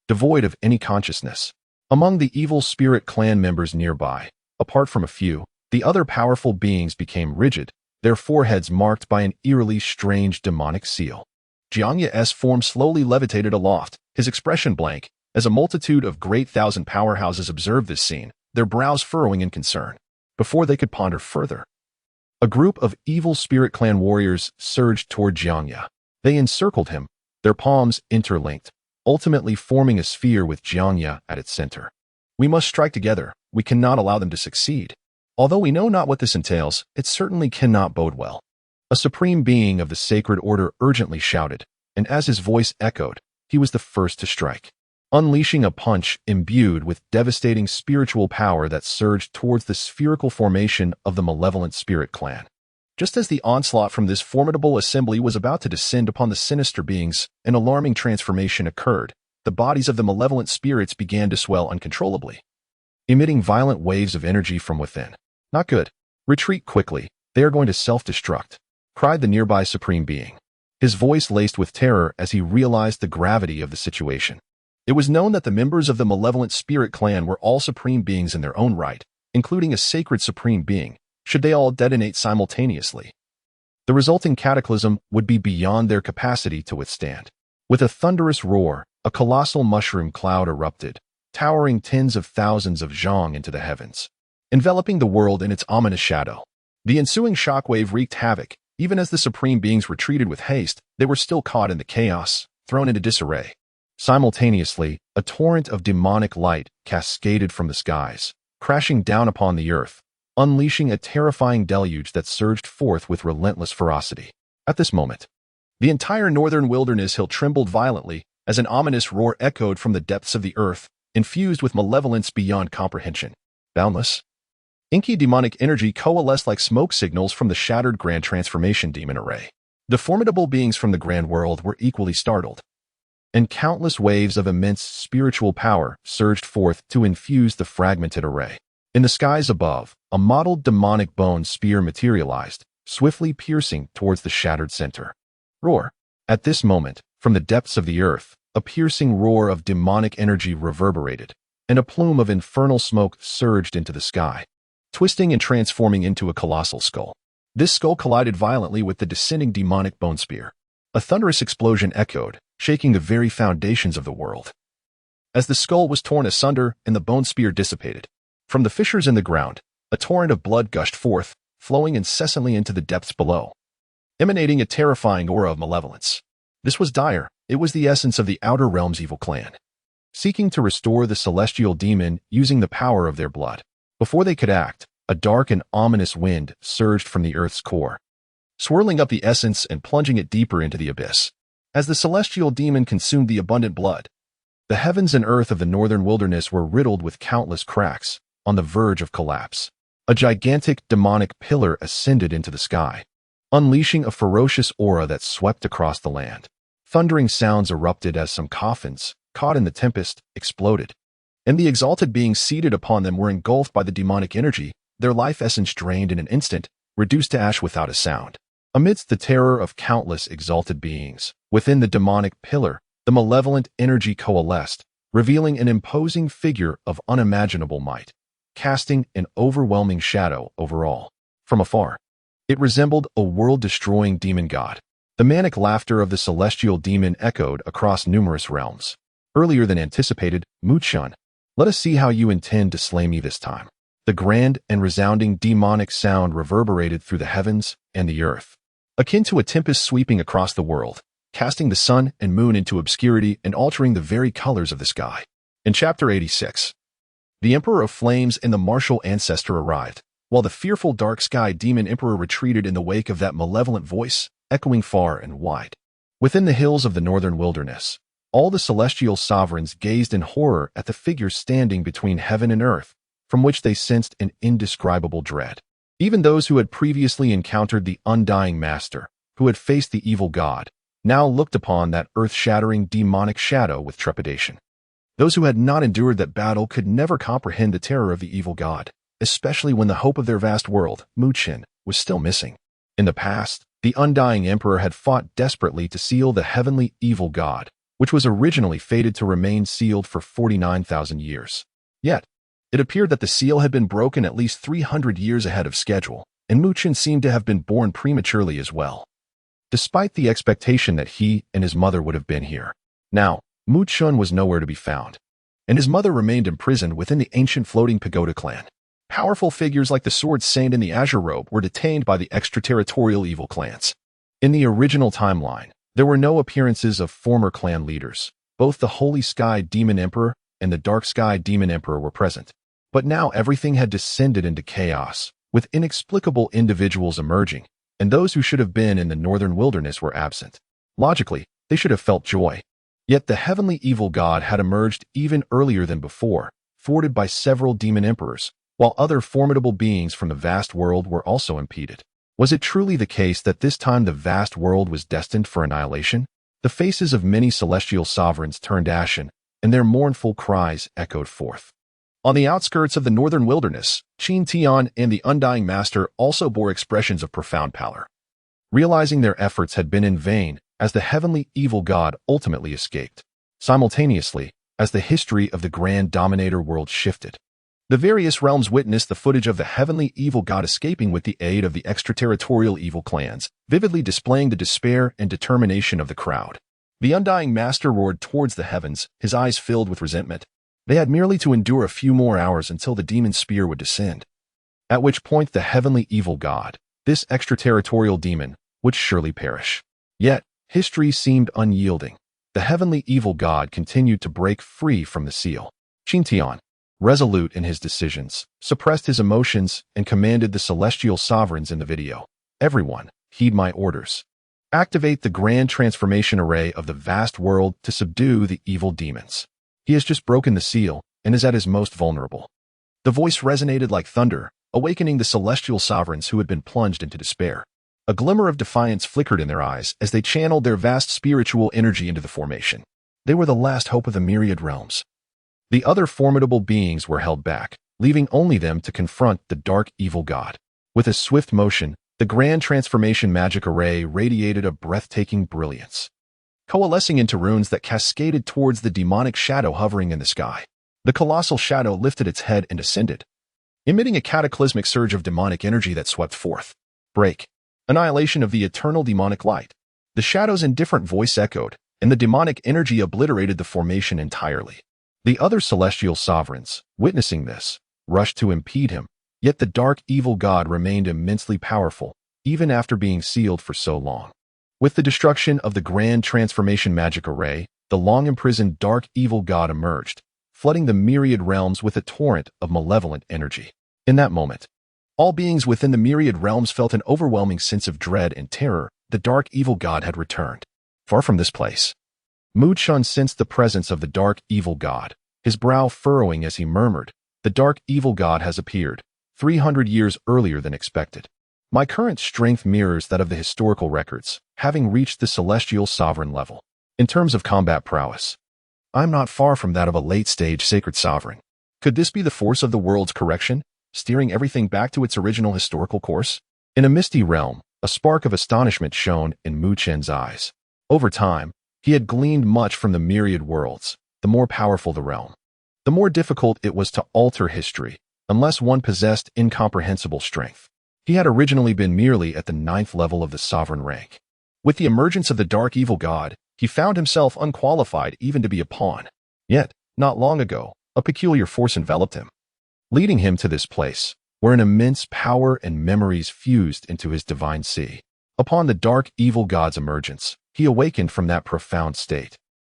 devoid of any consciousness. Among the evil spirit clan members nearby, apart from a few, the other powerful beings became rigid, their foreheads marked by an eerily strange demonic seal. Jiangya's form slowly levitated aloft, his expression blank, as a multitude of great thousand powerhouses observed this scene, their brows furrowing in concern. Before they could ponder further, a group of evil spirit clan warriors surged toward Jiangya. They encircled him, their palms interlinked, ultimately forming a sphere with Jiangya at its center. We must strike together. We cannot allow them to succeed. Although we know not what this entails, it certainly cannot bode well. A supreme being of the sacred order urgently shouted, and as his voice echoed, he was the first to strike, unleashing a punch imbued with devastating spiritual power that surged towards the spherical formation of the malevolent spirit clan. Just as the onslaught from this formidable assembly was about to descend upon the sinister beings, an alarming transformation occurred. The bodies of the malevolent spirits began to swell uncontrollably, emitting violent waves of energy from within. Not good. Retreat quickly. They are going to self-destruct, cried the nearby supreme being, his voice laced with terror as he realized the gravity of the situation. It was known that the members of the malevolent spirit clan were all supreme beings in their own right, including a sacred supreme being, should they all detonate simultaneously. The resulting cataclysm would be beyond their capacity to withstand. With a thunderous roar, a colossal mushroom cloud erupted, towering tens of thousands of zhang into the heavens, enveloping the world in its ominous shadow. The ensuing shockwave wreaked havoc. Even as the supreme beings retreated with haste, they were still caught in the chaos, thrown into disarray. Simultaneously, a torrent of demonic light cascaded from the skies, crashing down upon the earth, unleashing a terrifying deluge that surged forth with relentless ferocity. At this moment, the entire northern wilderness hill trembled violently as an ominous roar echoed from the depths of the earth, infused with malevolence beyond comprehension. Boundless, inky demonic energy coalesced like smoke signals from the shattered grand transformation demon array. The formidable beings from the grand world were equally startled, and countless waves of immense spiritual power surged forth to infuse the fragmented array. In the skies above, a mottled demonic bone spear materialized, swiftly piercing towards the shattered center. Roar. At this moment, from the depths of the earth, a piercing roar of demonic energy reverberated, and a plume of infernal smoke surged into the sky, twisting and transforming into a colossal skull. This skull collided violently with the descending demonic bone spear. A thunderous explosion echoed, shaking the very foundations of the world. As the skull was torn asunder and the bone spear dissipated, from the fissures in the ground, a torrent of blood gushed forth, flowing incessantly into the depths below, emanating a terrifying aura of malevolence. This was dire. It was the essence of the Outer Realm's evil clan, seeking to restore the celestial demon using the power of their blood. Before they could act, a dark and ominous wind surged from the earth's core, swirling up the essence and plunging it deeper into the abyss. As the celestial demon consumed the abundant blood, the heavens and earth of the northern wilderness were riddled with countless cracks, on the verge of collapse. A gigantic demonic pillar ascended into the sky, unleashing a ferocious aura that swept across the land. Thundering sounds erupted as some coffins, caught in the tempest, exploded, and the exalted beings seated upon them were engulfed by the demonic energy, their life essence drained in an instant, reduced to ash without a sound. Amidst the terror of countless exalted beings, within the demonic pillar, the malevolent energy coalesced, revealing an imposing figure of unimaginable might, casting an overwhelming shadow over all. From afar, it resembled a world-destroying demon god. The manic laughter of the celestial demon echoed across numerous realms. Earlier than anticipated, Muchun, let us see how you intend to slay me this time. The grand and resounding demonic sound reverberated through the heavens and the earth, akin to a tempest sweeping across the world, casting the sun and moon into obscurity and altering the very colors of the sky. In Chapter 86, the Emperor of Flames and the martial ancestor arrived, while the fearful dark sky demon emperor retreated in the wake of that malevolent voice, echoing far and wide. Within the hills of the northern wilderness, all the celestial sovereigns gazed in horror at the figure standing between heaven and earth, from which they sensed an indescribable dread. Even those who had previously encountered the undying master, who had faced the evil god, now looked upon that earth-shattering demonic shadow with trepidation. Those who had not endured that battle could never comprehend the terror of the evil god, especially when the hope of their vast world, Muchun, was still missing. In the past, the undying emperor had fought desperately to seal the heavenly evil god, which was originally fated to remain sealed for 49,000 years. Yet, it appeared that the seal had been broken at least 300 years ahead of schedule, and Muchun seemed to have been born prematurely as well. Despite the expectation that he and his mother would have been here, now, Muchun was nowhere to be found, and his mother remained imprisoned within the ancient floating pagoda clan. Powerful figures like the Sword Saint and the Azure Robe were detained by the extraterritorial evil clans. In the original timeline, there were no appearances of former clan leaders. Both the Holy Sky Demon Emperor and the Dark Sky Demon Emperor were present. But now everything had descended into chaos, with inexplicable individuals emerging, and those who should have been in the northern wilderness were absent. Logically, they should have felt joy. Yet the heavenly evil god had emerged even earlier than before, thwarted by several demon emperors, while other formidable beings from the vast world were also impeded. Was it truly the case that this time the vast world was destined for annihilation? The faces of many celestial sovereigns turned ashen, and their mournful cries echoed forth. On the outskirts of the northern wilderness, Qin Tian and the Undying Master also bore expressions of profound pallor, realizing their efforts had been in vain as the heavenly evil god ultimately escaped. Simultaneously, as the history of the grand dominator world shifted, the various realms witnessed the footage of the heavenly evil god escaping with the aid of the extraterritorial evil clans, vividly displaying the despair and determination of the crowd. The Undying Master roared towards the heavens, his eyes filled with resentment. They had merely to endure a few more hours until the demon's spear would descend, at which point the heavenly evil god, this extraterritorial demon, would surely perish. Yet, history seemed unyielding. The heavenly evil god continued to break free from the seal. Qin Tian, resolute in his decisions, suppressed his emotions and commanded the celestial sovereigns in the video. Everyone, heed my orders. Activate the grand transformation array of the vast world to subdue the evil demons. He has just broken the seal and is at his most vulnerable. The voice resonated like thunder, awakening the celestial sovereigns who had been plunged into despair. A glimmer of defiance flickered in their eyes as they channeled their vast spiritual energy into the formation. They were the last hope of the myriad realms. The other formidable beings were held back, leaving only them to confront the dark evil god. With a swift motion, the grand transformation magic array radiated a breathtaking brilliance, coalescing into runes that cascaded towards the demonic shadow hovering in the sky. The colossal shadow lifted its head and ascended, emitting a cataclysmic surge of demonic energy that swept forth. Break. Annihilation of the eternal demonic light. The shadow's indifferent voice echoed, and the demonic energy obliterated the formation entirely. The other celestial sovereigns, witnessing this, rushed to impede him, yet the dark evil god remained immensely powerful, even after being sealed for so long. With the destruction of the grand transformation magic array, the long-imprisoned dark evil god emerged, flooding the myriad realms with a torrent of malevolent energy. In that moment, All beings within the myriad realms felt an overwhelming sense of dread and terror. The dark evil god had returned. Far from this place, Mu Chun sensed the presence of the dark evil god, his brow furrowing as he murmured, "The dark evil god has appeared, 300 years earlier than expected. My current strength mirrors that of the historical records, having reached the celestial sovereign level. In terms of combat prowess, I'm not far from that of a late-stage sacred sovereign. Could this be the force of the world's correction, steering everything back to its original historical course?" In a misty realm, a spark of astonishment shone in Mu Chen's eyes. Over time, he had gleaned much from the myriad worlds. The more powerful the realm, the more difficult it was to alter history, unless one possessed incomprehensible strength. He had originally been merely at the 9th level of the sovereign rank. With the emergence of the dark evil god, he found himself unqualified even to be a pawn. Yet, not long ago, a peculiar force enveloped him, leading him to this place, where an immense power and memories fused into his divine sea. Upon the dark evil god's emergence, he awakened from that profound state,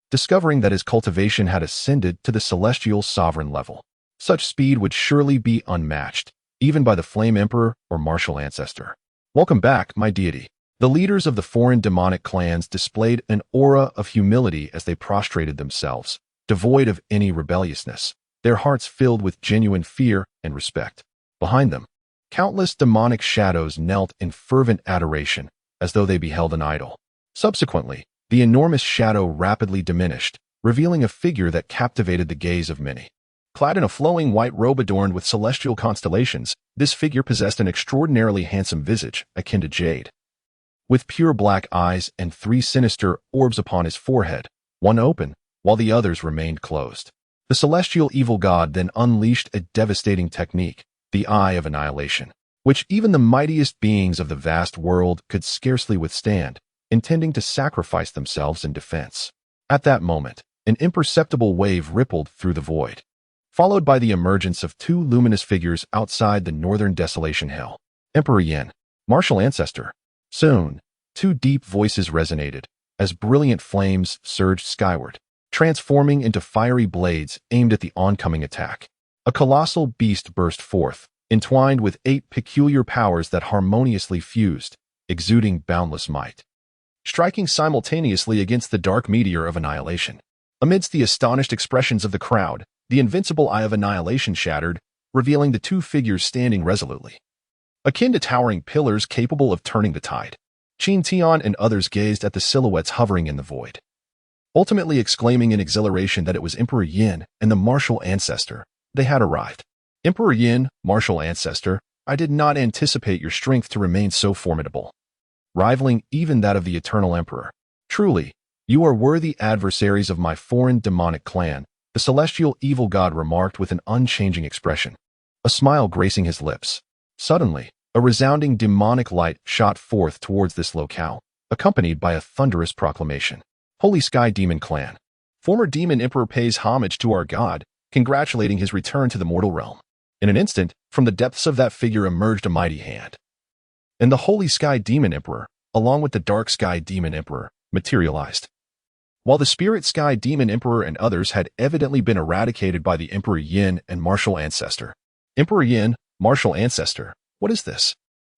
discovering that his cultivation had ascended to the celestial sovereign level. Such speed would surely be unmatched, even by the Flame Emperor or Martial Ancestor. "Welcome back, my deity." The leaders of the foreign demonic clans displayed an aura of humility as they prostrated themselves, devoid of any rebelliousness, their hearts filled with genuine fear and respect. Behind them, countless demonic shadows knelt in fervent adoration, as though they beheld an idol. Subsequently, the enormous shadow rapidly diminished, revealing a figure that captivated the gaze of many. Clad in a flowing white robe adorned with celestial constellations, this figure possessed an extraordinarily handsome visage, akin to jade. With pure black eyes and 3 sinister orbs upon his forehead, one open, while the others remained closed. The celestial evil god then unleashed a devastating technique, the Eye of Annihilation, which even the mightiest beings of the vast world could scarcely withstand, intending to sacrifice themselves in defense. At that moment, an imperceptible wave rippled through the void, followed by the emergence of 2 luminous figures outside the northern desolation hell. Emperor Yin, Martial Ancestor. Soon, 2 deep voices resonated, as brilliant flames surged skyward, transforming into fiery blades aimed at the oncoming attack. A colossal beast burst forth, entwined with 8 peculiar powers that harmoniously fused, exuding boundless might, striking simultaneously against the dark meteor of annihilation. Amidst the astonished expressions of the crowd, the invincible Eye of Annihilation shattered, revealing the 2 figures standing resolutely, akin to towering pillars capable of turning the tide. Qin Tian and others gazed at the silhouettes hovering in the void, ultimately exclaiming in exhilaration that it was Emperor Yin and the Martial Ancestor. They had arrived. "Emperor Yin, Martial Ancestor, I did not anticipate your strength to remain so formidable, rivaling even that of the Eternal Emperor. Truly, you are worthy adversaries of my foreign demonic clan," the celestial evil god remarked with an unchanging expression, a smile gracing his lips. Suddenly, a resounding demonic light shot forth towards this locale, accompanied by a thunderous proclamation. "Holy Sky Demon Clan. Former Demon Emperor pays homage to our god, congratulating his return to the mortal realm." In an instant, from the depths of that figure emerged a mighty hand, and the Holy Sky Demon Emperor, along with the Dark Sky Demon Emperor, materialized. While the Spirit Sky Demon Emperor and others had evidently been eradicated by the Emperor Yin and Martial Ancestor. "Emperor Yin, Martial Ancestor, what is this?"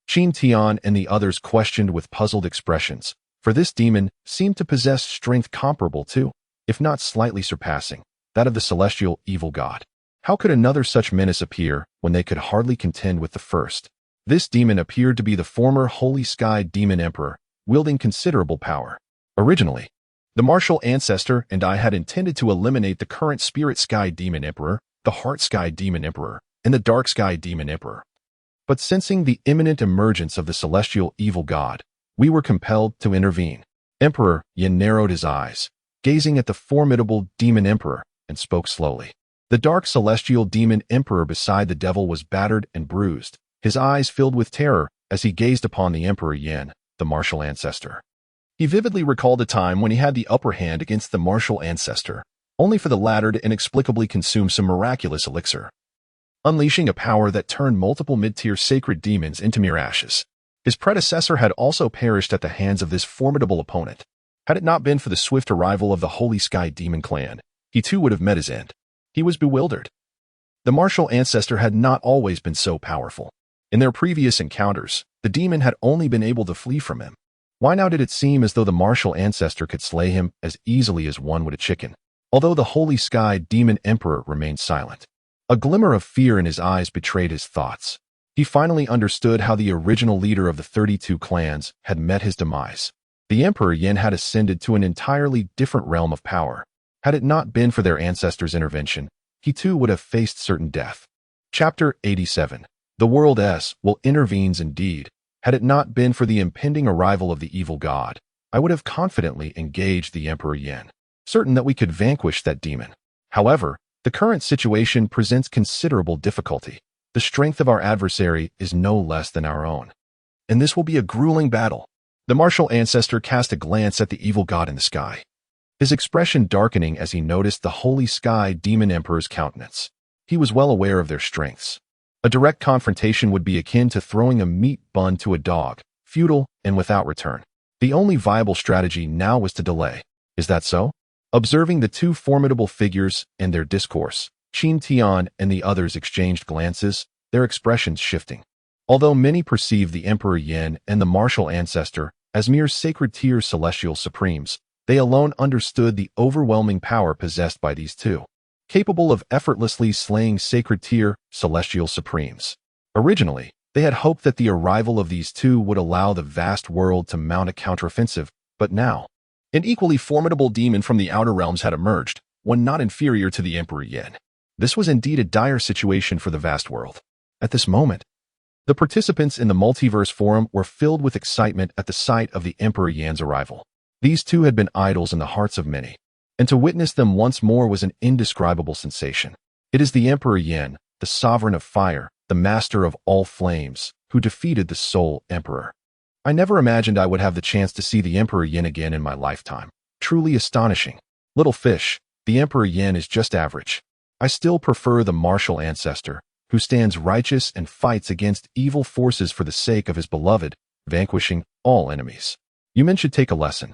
Qin Tian and the others questioned with puzzled expressions, for this demon seemed to possess strength comparable to, if not slightly surpassing, that of the celestial evil god. How could another such menace appear when they could hardly contend with the first? This demon appeared to be the former Holy Sky Demon Emperor, wielding considerable power. Originally, the Martial Ancestor and I had intended to eliminate the current Spirit Sky Demon Emperor, the Heart Sky Demon Emperor, and the Dark Sky Demon Emperor. But sensing the imminent emergence of the celestial evil god, we were compelled to intervene. Emperor Yin narrowed his eyes, gazing at the formidable Demon Emperor, and spoke slowly. The dark celestial Demon Emperor beside the devil was battered and bruised, his eyes filled with terror as he gazed upon the Emperor Yin, the Martial Ancestor. He vividly recalled a time when he had the upper hand against the Martial Ancestor, only for the latter to inexplicably consume some miraculous elixir, unleashing a power that turned multiple mid-tier sacred demons into mere ashes. His predecessor had also perished at the hands of this formidable opponent. Had it not been for the swift arrival of the Holy Sky Demon Clan, he too would have met his end. He was bewildered. The Martial Ancestor had not always been so powerful. In their previous encounters, the demon had only been able to flee from him. Why now did it seem as though the martial ancestor could slay him as easily as one would a chicken? Although the Holy Sky Demon Emperor remained silent, a glimmer of fear in his eyes betrayed his thoughts. He finally understood how the original leader of the 32 clans had met his demise. The Emperor Yin had ascended to an entirely different realm of power. Had it not been for their ancestors' intervention, he too would have faced certain death. Chapter 87. The World S will intervenes indeed. Had it not been for the impending arrival of the evil god, I would have confidently engaged the Emperor Yin, certain that we could vanquish that demon. However, the current situation presents considerable difficulty. The strength of our adversary is no less than our own, and this will be a grueling battle. The martial ancestor cast a glance at the evil god in the sky, his expression darkening as he noticed the Holy Sky Demon Emperor's countenance. He was well aware of their strengths. A direct confrontation would be akin to throwing a meat bun to a dog, futile and without return. The only viable strategy now was to delay. Is that so? Observing the two formidable figures and their discourse, Qin Tian and the others exchanged glances, their expressions shifting. Although many perceived the Emperor Yin and the martial ancestor as mere sacred tier celestial supremes, they alone understood the overwhelming power possessed by these two, capable of effortlessly slaying sacred tier celestial supremes. Originally, they had hoped that the arrival of these two would allow the vast world to mount a counteroffensive, but now, an equally formidable demon from the outer realms had emerged, one not inferior to the Emperor Yin. This was indeed a dire situation for the vast world. At this moment, the participants in the multiverse forum were filled with excitement at the sight of the Emperor Yin's arrival. These two had been idols in the hearts of many, and to witness them once more was an indescribable sensation. It is the Emperor Yin, the sovereign of fire, the master of all flames, who defeated the Soul Emperor. I never imagined I would have the chance to see the Emperor Yin again in my lifetime. Truly astonishing. Little fish, the Emperor Yin is just average. I still prefer the martial ancestor, who stands righteous and fights against evil forces for the sake of his beloved, vanquishing all enemies. You men should take a lesson.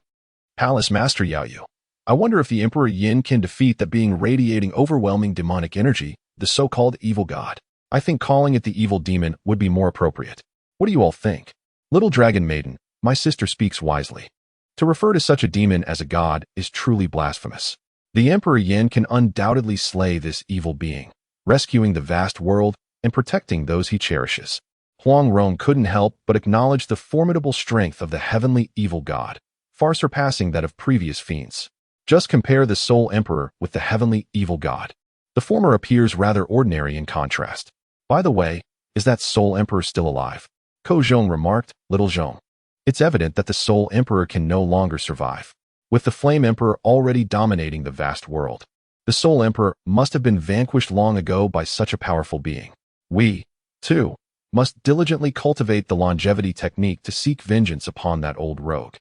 Palace Master Yao Yu. I wonder if the Emperor Yin can defeat that being radiating overwhelming demonic energy, the so-called evil god. I think calling it the evil demon would be more appropriate. What do you all think? Little dragon maiden, my sister speaks wisely. To refer to such a demon as a god is truly blasphemous. The Emperor Yin can undoubtedly slay this evil being, rescuing the vast world and protecting those he cherishes. Huang Rong couldn't help but acknowledge the formidable strength of the heavenly evil god, far surpassing that of previous fiends. Just compare the Soul Emperor with the heavenly evil god. The former appears rather ordinary in contrast. By the way, is that Soul Emperor still alive? Ko Zhong remarked, Little Zhong. It's evident that the Soul Emperor can no longer survive. With the Flame Emperor already dominating the vast world, the Soul Emperor must have been vanquished long ago by such a powerful being. We, too, must diligently cultivate the longevity technique to seek vengeance upon that old rogue.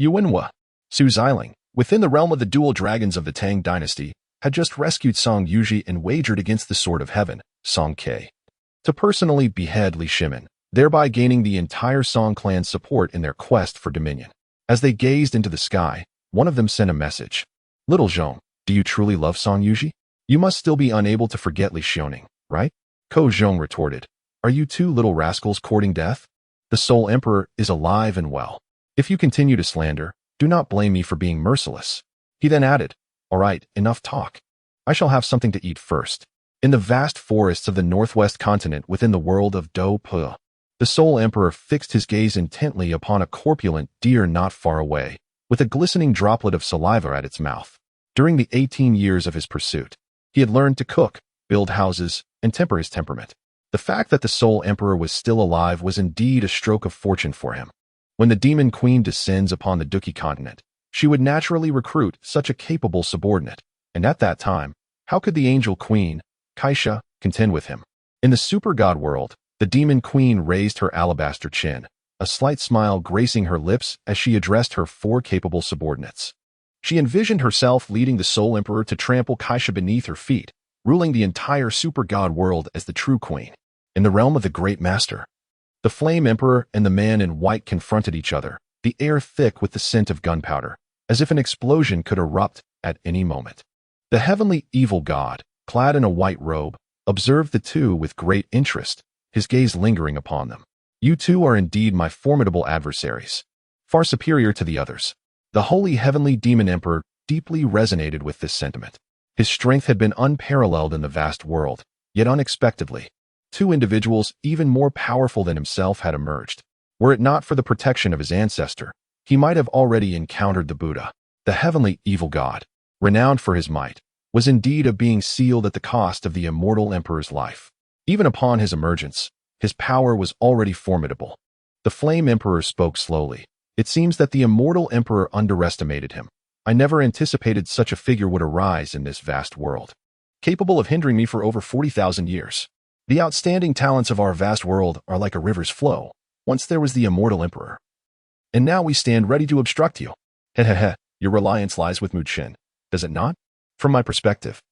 Yuanhua, Su Xiling, within the realm of the dual dragons of the Tang dynasty, had just rescued Song Yuji and wagered against the Sword of Heaven, Song Ke, to personally behead Li Shimin, thereby gaining the entire Song clan's support in their quest for dominion. As they gazed into the sky, one of them sent a message. Little Zhong, do you truly love Song Yuji? You must still be unable to forget Li Xiaoning, right? Ko Zhong retorted. Are you two little rascals courting death? The Soul Emperor is alive and well. If you continue to slander, do not blame me for being merciless. He then added, all right, enough talk. I shall have something to eat first. In the vast forests of the northwest continent within the world of Dou Po, the Soul Emperor fixed his gaze intently upon a corpulent deer not far away, with a glistening droplet of saliva at its mouth. During the 18 years of his pursuit, he had learned to cook, build houses, and temper his temperament. The fact that the Soul Emperor was still alive was indeed a stroke of fortune for him. When the Demon Queen descends upon the Duki continent, she would naturally recruit such a capable subordinate, and at that time, how could the Angel Queen, Kajila, contend with him? In the super god world, the Demon Queen raised her alabaster chin, a slight smile gracing her lips as she addressed her 4 capable subordinates. She envisioned herself leading the Soul Emperor to trample Kajila beneath her feet, ruling the entire super god world as the true queen. In the realm of the Great Master, the Flame Emperor and the man in white confronted each other, the air thick with the scent of gunpowder, as if an explosion could erupt at any moment. The heavenly evil god, clad in a white robe, observed the two with great interest, his gaze lingering upon them. You two are indeed my formidable adversaries, far superior to the others. The Holy Heavenly Demon Emperor deeply resonated with this sentiment. His strength had been unparalleled in the vast world, yet unexpectedly, two individuals even more powerful than himself had emerged. Were it not for the protection of his ancestor, he might have already encountered the Buddha. The heavenly evil god, renowned for his might, was indeed a being sealed at the cost of the immortal emperor's life. Even upon his emergence, his power was already formidable. The Flame Emperor spoke slowly. It seems that the immortal emperor underestimated him. I never anticipated such a figure would arise in this vast world, capable of hindering me for over 40,000 years. The outstanding talents of our vast world are like a river's flow. Once there was the immortal emperor, and now we stand ready to obstruct you. Hehehe, your reliance lies with Mu Qin, does it not? From my perspective,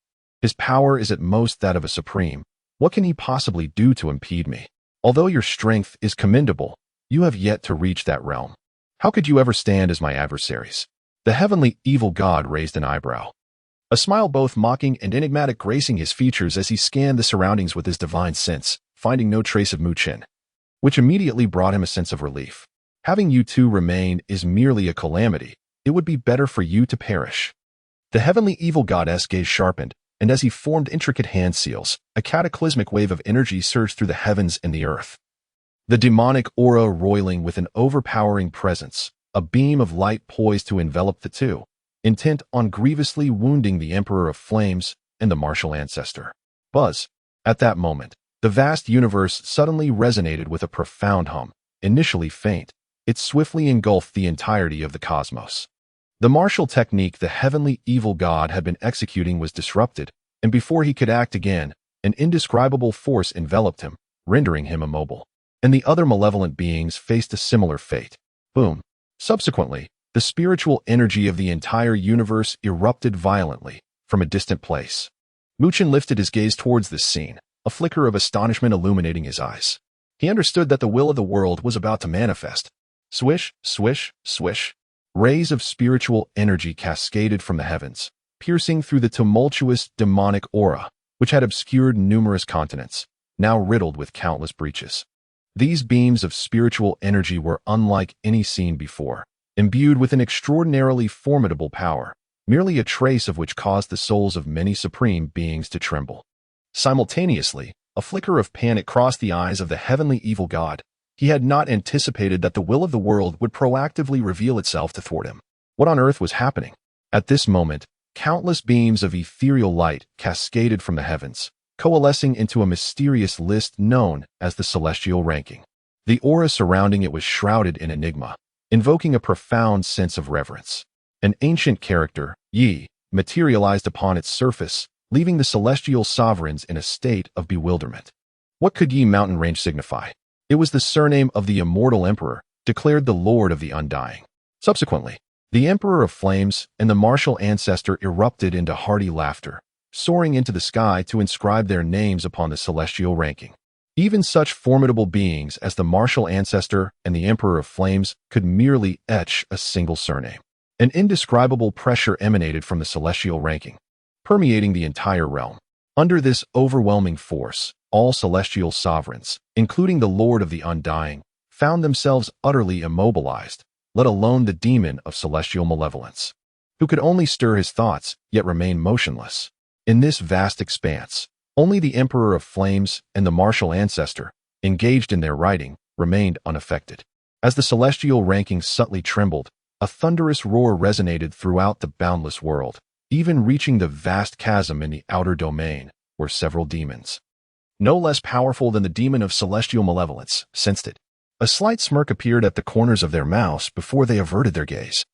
his power is at most that of a supreme. What can he possibly do to impede me? Although your strength is commendable, you have yet to reach that realm. How could you ever stand as my adversaries? The heavenly evil god raised an eyebrow, a smile both mocking and enigmatic gracing his features as he scanned the surroundings with his divine sense, finding no trace of Mu Qin, which immediately brought him a sense of relief. Having you two remain is merely a calamity. It would be better for you to perish. The heavenly evil goddess gaze sharpened, and as he formed intricate hand seals, a cataclysmic wave of energy surged through the heavens and the earth. The demonic aura roiling with an overpowering presence, a beam of light poised to envelop the two, intent on grievously wounding the Emperor of Flames and the martial ancestor. Buzz. At that moment, the vast universe suddenly resonated with a profound hum. Initially faint, it swiftly engulfed the entirety of the cosmos. The martial technique the heavenly evil god had been executing was disrupted, and before he could act again, an indescribable force enveloped him, rendering him immobile. And the other malevolent beings faced a similar fate. Boom. Subsequently, the spiritual energy of the entire universe erupted violently from a distant place. Mu Qin lifted his gaze towards this scene, a flicker of astonishment illuminating his eyes. He understood that the will of the world was about to manifest. Swish, swish, swish. Rays of spiritual energy cascaded from the heavens, piercing through the tumultuous demonic aura, which had obscured numerous continents, now riddled with countless breaches. These beams of spiritual energy were unlike any seen before, imbued with an extraordinarily formidable power, merely a trace of which caused the souls of many supreme beings to tremble. Simultaneously, a flicker of panic crossed the eyes of the heavenly evil god. He had not anticipated that the will of the world would proactively reveal itself to thwart him. What on earth was happening? At this moment, countless beams of ethereal light cascaded from the heavens, coalescing into a mysterious list known as the Celestial Ranking. The aura surrounding it was shrouded in enigma, invoking a profound sense of reverence. An ancient character, Yi, materialized upon its surface, leaving the celestial sovereigns in a state of bewilderment. What could Yi mountain range signify? It was the surname of the immortal emperor, declared the Lord of the Undying. Subsequently, the Emperor of Flames and the martial ancestor erupted into hearty laughter, soaring into the sky to inscribe their names upon the celestial ranking. Even such formidable beings as the martial ancestor and the Emperor of Flames could merely etch a single surname. An indescribable pressure emanated from the celestial ranking, permeating the entire realm. Under this overwhelming force, all celestial sovereigns, including the Lord of the Undying, found themselves utterly immobilized, let alone the demon of celestial malevolence, who could only stir his thoughts, yet remain motionless. In this vast expanse, only the Emperor of Flames and the martial ancestor, engaged in their writing, remained unaffected. As the celestial ranking subtly trembled, a thunderous roar resonated throughout the boundless world, even reaching the vast chasm in the outer domain, where several demons, no less powerful than the demon of celestial malevolence, sensed it. A slight smirk appeared at the corners of their mouths before they averted their gaze.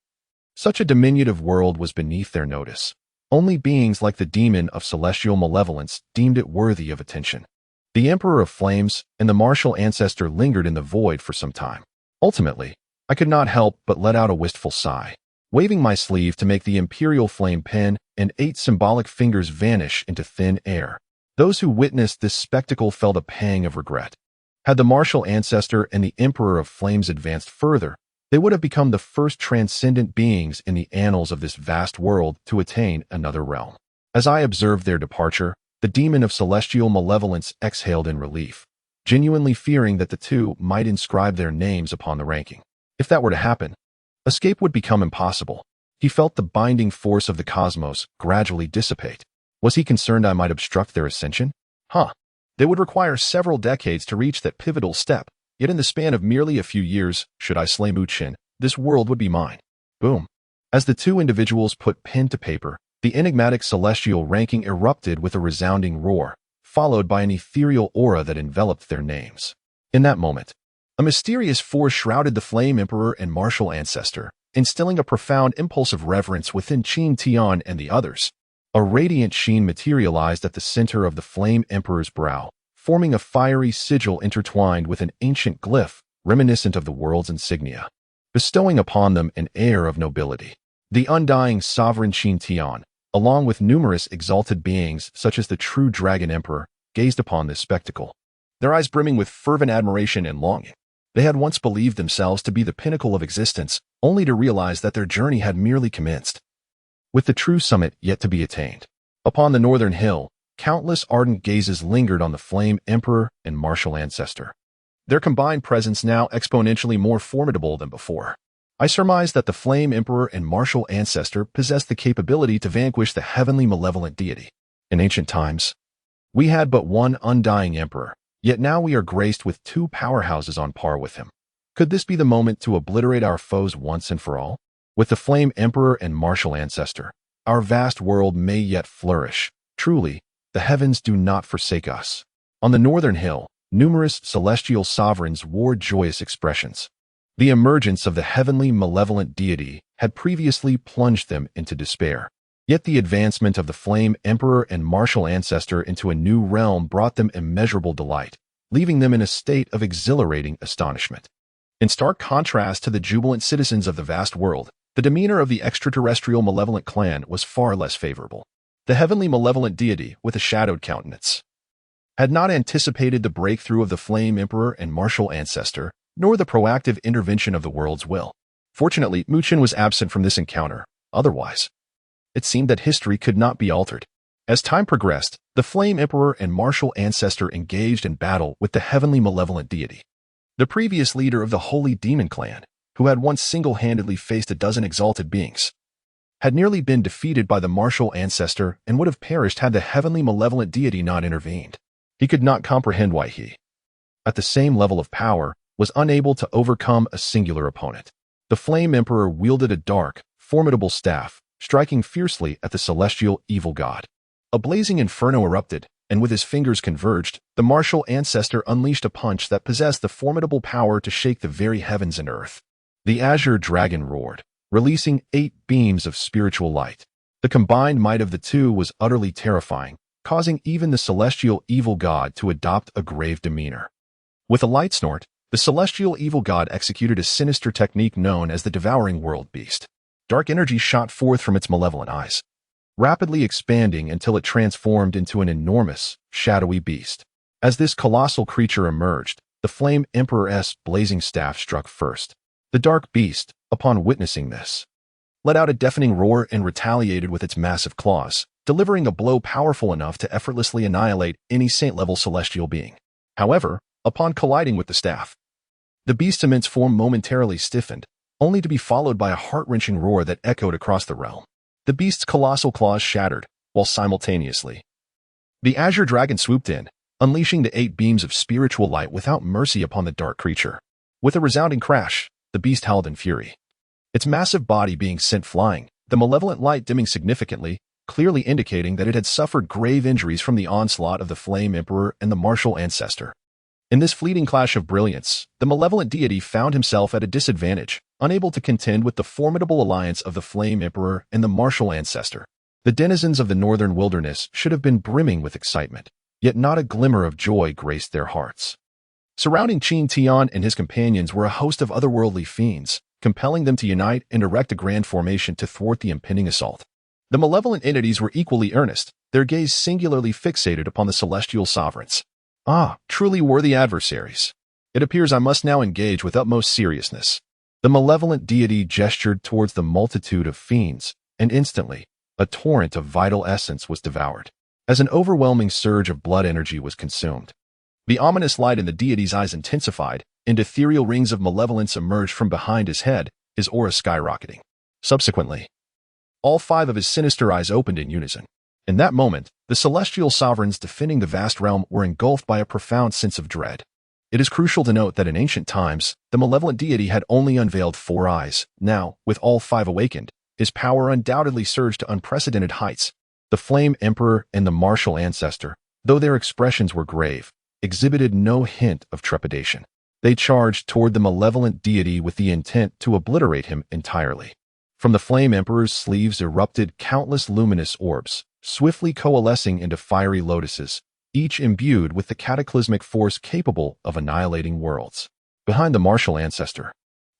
Such a diminutive world was beneath their notice. Only beings like the demon of celestial malevolence deemed it worthy of attention. The Emperor of Flames and the martial ancestor lingered in the void for some time. Ultimately, I could not help but let out a wistful sigh. Waving my sleeve to make the imperial flame pen and 8 symbolic fingers vanish into thin air. Those who witnessed this spectacle felt a pang of regret. Had the martial ancestor and the Emperor of Flames advanced further, they would have become the first transcendent beings in the annals of this vast world to attain another realm. As I observed their departure, the demon of celestial malevolence exhaled in relief, genuinely fearing that the two might inscribe their names upon the ranking. If that were to happen, escape would become impossible. He felt the binding force of the cosmos gradually dissipate. Was he concerned I might obstruct their ascension? They would require several decades to reach that pivotal step, yet in the span of merely a few years, should I slay Mu Qin, this world would be mine. Boom. As the two individuals put pen to paper, the enigmatic celestial ranking erupted with a resounding roar, followed by an ethereal aura that enveloped their names. In that moment, a mysterious force shrouded the Flame Emperor and martial ancestor, instilling a profound impulse of reverence within Qin Tian and the others. A radiant sheen materialized at the center of the Flame Emperor's brow, forming a fiery sigil intertwined with an ancient glyph reminiscent of the world's insignia, bestowing upon them an air of nobility. The undying sovereign Qin Tian, along with numerous exalted beings such as the true Dragon Emperor, gazed upon this spectacle, their eyes brimming with fervent admiration and longing. They had once believed themselves to be the pinnacle of existence, only to realize that their journey had merely commenced, with the true summit yet to be attained. Upon the northern hill, countless ardent gazes lingered on the Flame Emperor and martial ancestor, their combined presence now exponentially more formidable than before. I surmised that the Flame Emperor and martial ancestor possessed the capability to vanquish the heavenly malevolent deity. In ancient times, we had but one undying emperor, yet now we are graced with two powerhouses on par with him. Could this be the moment to obliterate our foes once and for all? With the Flame Emperor and martial ancestor, our vast world may yet flourish. Truly, the heavens do not forsake us. On the northern hill, numerous celestial sovereigns wore joyous expressions. The emergence of the heavenly malevolent deity had previously plunged them into despair. Yet the advancement of the Flame Emperor and martial ancestor into a new realm brought them immeasurable delight, leaving them in a state of exhilarating astonishment. In stark contrast to the jubilant citizens of the vast world, the demeanor of the extraterrestrial malevolent clan was far less favorable. The heavenly malevolent deity, with a shadowed countenance, had not anticipated the breakthrough of the Flame Emperor and martial ancestor, nor the proactive intervention of the world's will. Fortunately, Mu Qin was absent from this encounter. Otherwise, it seemed that history could not be altered. As time progressed, the Flame Emperor and martial ancestor engaged in battle with the heavenly malevolent deity. The previous leader of the Holy Demon Clan, who had once single-handedly faced a dozen exalted beings, had nearly been defeated by the martial ancestor and would have perished had the heavenly malevolent deity not intervened. He could not comprehend why he, at the same level of power, was unable to overcome a singular opponent. The Flame Emperor wielded a dark, formidable staff, striking fiercely at the celestial evil god. A blazing inferno erupted, and with his fingers converged, the martial ancestor unleashed a punch that possessed the formidable power to shake the very heavens and earth. The azure dragon roared, releasing 8 beams of spiritual light. The combined might of the two was utterly terrifying, causing even the celestial evil god to adopt a grave demeanor. With a light snort, the celestial evil god executed a sinister technique known as the devouring world beast. Dark energy shot forth from its malevolent eyes, rapidly expanding until it transformed into an enormous, shadowy beast. As this colossal creature emerged, the Flame Emperor's blazing staff struck first. The dark beast, upon witnessing this, let out a deafening roar and retaliated with its massive claws, delivering a blow powerful enough to effortlessly annihilate any saint-level celestial being. However, upon colliding with the staff, the beast's immense form momentarily stiffened, only to be followed by a heart-wrenching roar that echoed across the realm. The beast's colossal claws shattered, while simultaneously, the azure dragon swooped in, unleashing the 8 beams of spiritual light without mercy upon the dark creature. With a resounding crash, the beast howled in fury, its massive body being sent flying, the malevolent light dimming significantly, clearly indicating that it had suffered grave injuries from the onslaught of the Flame Emperor and the martial ancestor. In this fleeting clash of brilliance, the malevolent deity found himself at a disadvantage, unable to contend with the formidable alliance of the Flame Emperor and the martial ancestor. The denizens of the northern wilderness should have been brimming with excitement, yet not a glimmer of joy graced their hearts. Surrounding Qin Tian and his companions were a host of otherworldly fiends, compelling them to unite and erect a grand formation to thwart the impending assault. The malevolent entities were equally earnest, their gaze singularly fixated upon the celestial sovereigns. Truly worthy adversaries. It appears I must now engage with utmost seriousness. The malevolent deity gestured towards the multitude of fiends, and instantly, a torrent of vital essence was devoured, as an overwhelming surge of blood energy was consumed. The ominous light in the deity's eyes intensified, and ethereal rings of malevolence emerged from behind his head, his aura skyrocketing. Subsequently, all 5 of his sinister eyes opened in unison. In that moment, the celestial sovereigns defending the vast realm were engulfed by a profound sense of dread. It is crucial to note that in ancient times, the malevolent deity had only unveiled 4 eyes. Now, with all 5 awakened, his power undoubtedly surged to unprecedented heights. The Flame Emperor and the Martial Ancestor, though their expressions were grave, exhibited no hint of trepidation. They charged toward the malevolent deity with the intent to obliterate him entirely. From the Flame Emperor's sleeves erupted countless luminous orbs, swiftly coalescing into fiery lotuses, each imbued with the cataclysmic force capable of annihilating worlds. Behind the Martial Ancestor,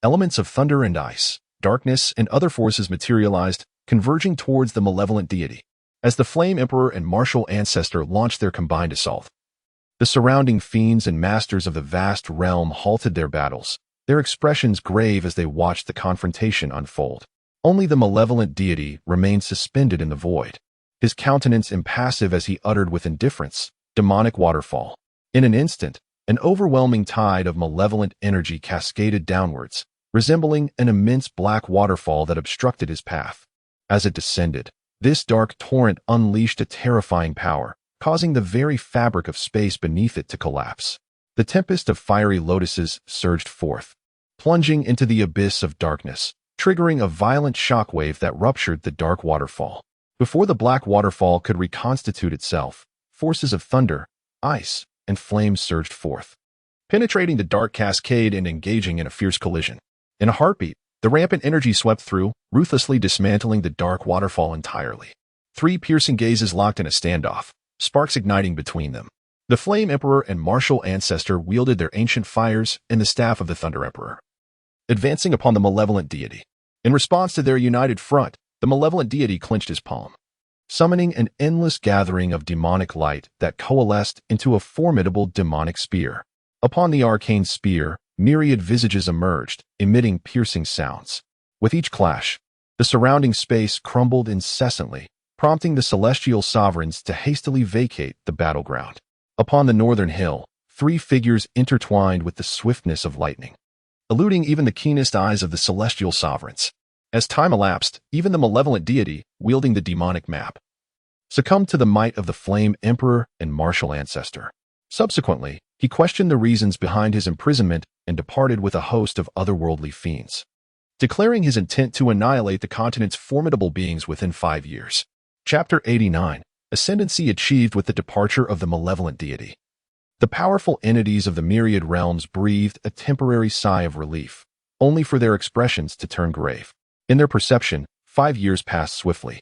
elements of thunder and ice, darkness, and other forces materialized, converging towards the malevolent deity. As the Flame Emperor and Martial Ancestor launched their combined assault, the surrounding fiends and masters of the vast realm halted their battles, their expressions grave as they watched the confrontation unfold. Only the malevolent deity remained suspended in the void, his countenance impassive as he uttered with indifference, "Demonic waterfall." In an instant, an overwhelming tide of malevolent energy cascaded downwards, resembling an immense black waterfall that obstructed his path. As it descended, this dark torrent unleashed a terrifying power, causing the very fabric of space beneath it to collapse. The tempest of fiery lotuses surged forth, plunging into the abyss of darkness, triggering a violent shockwave that ruptured the dark waterfall. Before the black waterfall could reconstitute itself, forces of thunder, ice, and flame surged forth, penetrating the dark cascade and engaging in a fierce collision. In a heartbeat, the rampant energy swept through, ruthlessly dismantling the dark waterfall entirely. 3 piercing gazes locked in a standoff, sparks igniting between them. The Flame Emperor and Martial Ancestor wielded their ancient fires and the staff of the Thunder Emperor, advancing upon the malevolent deity. In response to their united front, the malevolent deity clenched his palm, summoning an endless gathering of demonic light that coalesced into a formidable demonic spear. Upon the arcane spear, myriad visages emerged, emitting piercing sounds. With each clash, the surrounding space crumbled incessantly, prompting the celestial sovereigns to hastily vacate the battleground. Upon the northern hill, 3 figures intertwined with the swiftness of lightning, eluding even the keenest eyes of the celestial sovereigns. As time elapsed, even the malevolent deity, wielding the demonic map, succumbed to the might of the Flame Emperor and Martial Ancestor. Subsequently, he questioned the reasons behind his imprisonment and departed with a host of otherworldly fiends, declaring his intent to annihilate the continent's formidable beings within 5 years. Chapter 89. Ascendancy achieved with the departure of the malevolent deity. The powerful entities of the myriad realms breathed a temporary sigh of relief, only for their expressions to turn grave. In their perception, 5 years passed swiftly.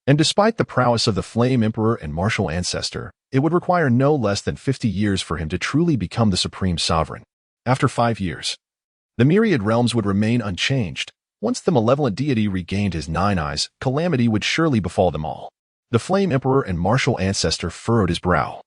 And despite the prowess of the Flame Emperor and Martial Ancestor, it would require no less than 50 years for him to truly become the supreme sovereign. After 5 years, the myriad realms would remain unchanged. Once the malevolent deity regained his 9 eyes, calamity would surely befall them all. The Flame Emperor and Martial Ancestor furrowed his brow,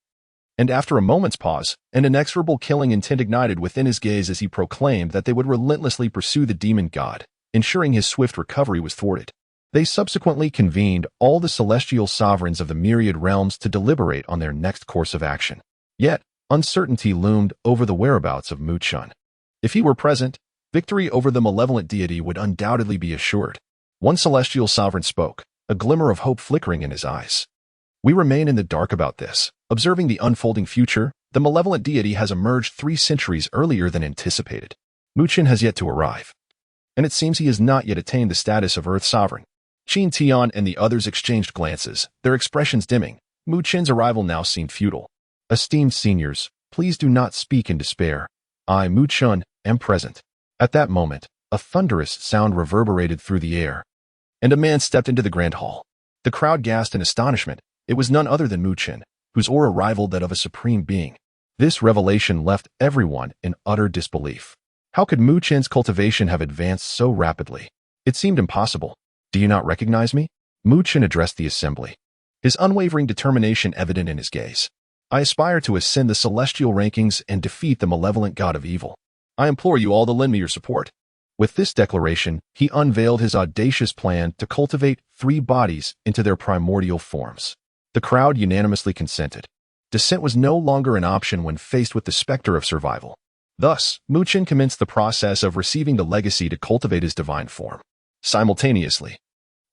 and after a moment's pause, an inexorable killing intent ignited within his gaze as he proclaimed that they would relentlessly pursue the demon god, ensuring his swift recovery was thwarted. They subsequently convened all the celestial sovereigns of the myriad realms to deliberate on their next course of action. Yet, uncertainty loomed over the whereabouts of Mu Chun. If he were present, victory over the malevolent deity would undoubtedly be assured. One celestial sovereign spoke, a glimmer of hope flickering in his eyes. "We remain in the dark about this. Observing the unfolding future, the malevolent deity has emerged 3 centuries earlier than anticipated. Mu Chun has yet to arrive, and it seems he has not yet attained the status of Earth Sovereign." Qin Tian and the others exchanged glances, their expressions dimming. Mu Chun's arrival now seemed futile. "Esteemed seniors, please do not speak in despair. I, Mu Chun, am present." At that moment, a thunderous sound reverberated through the air, and a man stepped into the grand hall. The crowd gasped in astonishment. It was none other than Mu Chun, whose aura rivaled that of a supreme being. This revelation left everyone in utter disbelief. How could Mu Chun's cultivation have advanced so rapidly? It seemed impossible. "Do you not recognize me?" Mu Chun addressed the assembly, his unwavering determination evident in his gaze. "I aspire to ascend the celestial rankings and defeat the malevolent god of evil. I implore you all to lend me your support." With this declaration, he unveiled his audacious plan to cultivate 3 bodies into their primordial forms. The crowd unanimously consented. Descent was no longer an option when faced with the specter of survival. Thus, Mu Qin commenced the process of receiving the legacy to cultivate his divine form. Simultaneously,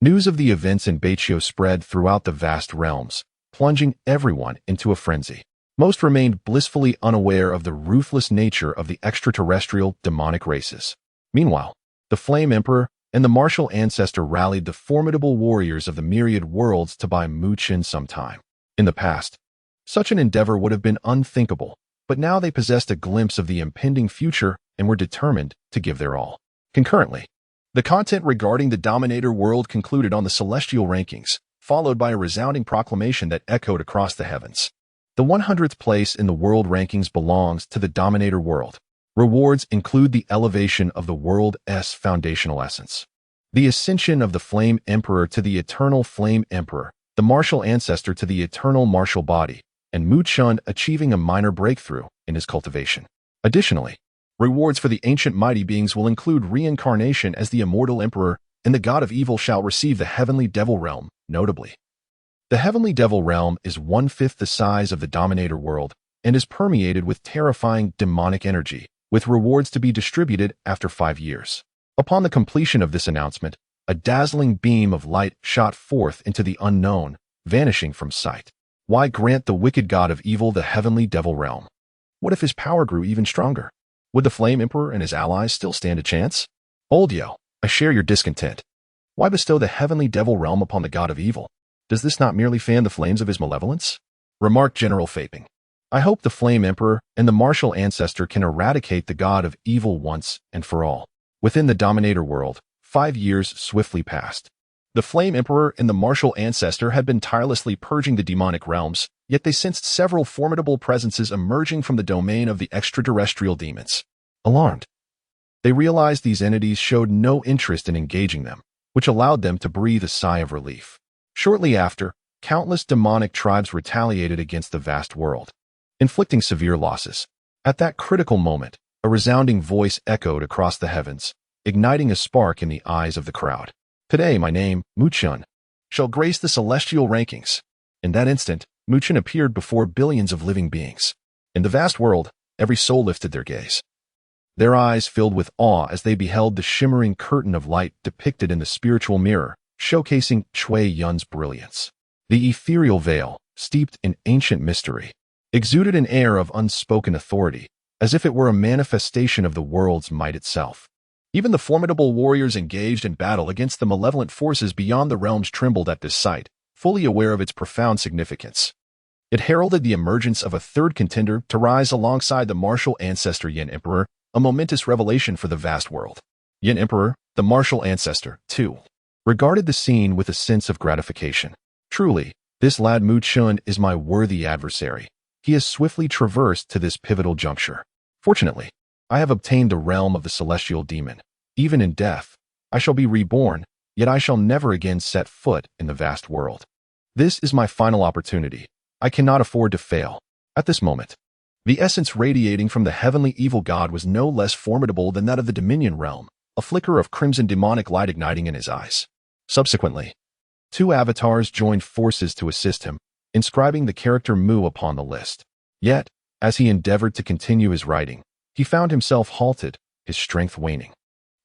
news of the events in Beiqiu spread throughout the vast realms, plunging everyone into a frenzy. Most remained blissfully unaware of the ruthless nature of the extraterrestrial demonic races. Meanwhile, the Flame Emperor and the martial ancestor rallied the formidable warriors of the myriad worlds to buy Mu Qin some time. In the past, such an endeavor would have been unthinkable, but now they possessed a glimpse of the impending future and were determined to give their all. Concurrently, the content regarding the Dominator world concluded on the celestial rankings, followed by a resounding proclamation that echoed across the heavens. The 100th place in the world rankings belongs to the Dominator world. Rewards include the elevation of the world's foundational essence, the ascension of the Flame Emperor to the eternal Flame Emperor, the martial ancestor to the eternal martial body, and Mu Qin achieving a minor breakthrough in his cultivation. Additionally, rewards for the ancient mighty beings will include reincarnation as the immortal emperor, and the god of evil shall receive the heavenly devil realm, notably. The heavenly devil realm is 1/5 the size of the Dominator world and is permeated with terrifying demonic energy, with rewards to be distributed after 5 years. Upon the completion of this announcement, a dazzling beam of light shot forth into the unknown, vanishing from sight. Why grant the wicked god of evil the heavenly devil realm? What if his power grew even stronger? Would the Flame Emperor and his allies still stand a chance? Old Yo, I share your discontent. Why bestow the heavenly devil realm upon the god of evil? Does this not merely fan the flames of his malevolence? Remarked General Faping. I hope the Flame Emperor and the martial ancestor can eradicate the god of evil once and for all. Within the Dominator world, 5 years swiftly passed. The Flame Emperor and the martial ancestor had been tirelessly purging the demonic realms, yet they sensed several formidable presences emerging from the domain of the extraterrestrial demons. Alarmed, they realized these entities showed no interest in engaging them, which allowed them to breathe a sigh of relief. Shortly after, countless demonic tribes retaliated against the vast world, inflicting severe losses. At that critical moment, a resounding voice echoed across the heavens, igniting a spark in the eyes of the crowd. Today, my name, Mu Qin, shall grace the celestial rankings. In that instant, Mu Qin appeared before billions of living beings. In the vast world, every soul lifted their gaze. Their eyes filled with awe as they beheld the shimmering curtain of light depicted in the spiritual mirror, showcasing Cui Yun's brilliance. The ethereal veil, steeped in ancient mystery, exuded an air of unspoken authority, as if it were a manifestation of the world's might itself. Even the formidable warriors engaged in battle against the malevolent forces beyond the realms trembled at this sight, fully aware of its profound significance. It heralded the emergence of a third contender to rise alongside the martial ancestor Yin Emperor, a momentous revelation for the vast world. Yin Emperor, the martial ancestor, too, regarded the scene with a sense of gratification. Truly, this lad Mu Qin is my worthy adversary. He has swiftly traversed to this pivotal juncture. Fortunately, I have obtained the realm of the celestial demon. Even in death, I shall be reborn, yet I shall never again set foot in the vast world. This is my final opportunity. I cannot afford to fail. At this moment, the essence radiating from the heavenly evil god was no less formidable than that of the Dominion realm, a flicker of crimson demonic light igniting in his eyes. Subsequently, 2 avatars joined forces to assist him, inscribing the character Mu upon the list. Yet, as he endeavored to continue his writing, he found himself halted, his strength waning.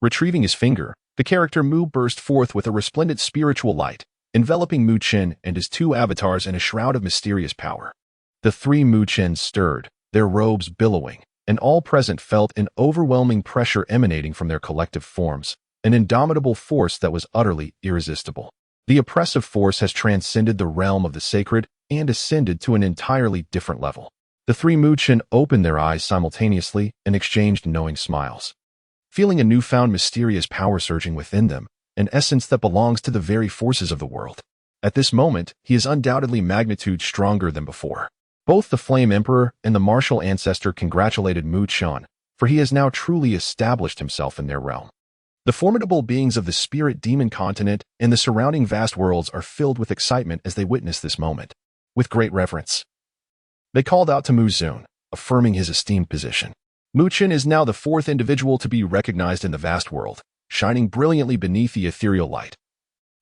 Retrieving his finger, the character Mu burst forth with a resplendent spiritual light, enveloping Mu Qin and his 2 avatars in a shroud of mysterious power. The 3 Mu Qins stirred, their robes billowing, and all present felt an overwhelming pressure emanating from their collective forms, an indomitable force that was utterly irresistible. The oppressive force has transcended the realm of the sacred and ascended to an entirely different level. The 3 Mu Qin opened their eyes simultaneously and exchanged knowing smiles. Feeling a newfound mysterious power surging within them, an essence that belongs to the very forces of the world. At this moment, he is undoubtedly magnitude stronger than before. Both the Flame Emperor and the martial ancestor congratulated Mu Qin, for he has now truly established himself in their realm. The formidable beings of the spirit demon continent and the surrounding vast worlds are filled with excitement as they witness this moment. With great reverence, they called out to Mu Zun, affirming his esteemed position. Mu Qin is now the 4th individual to be recognized in the vast world, shining brilliantly beneath the ethereal light,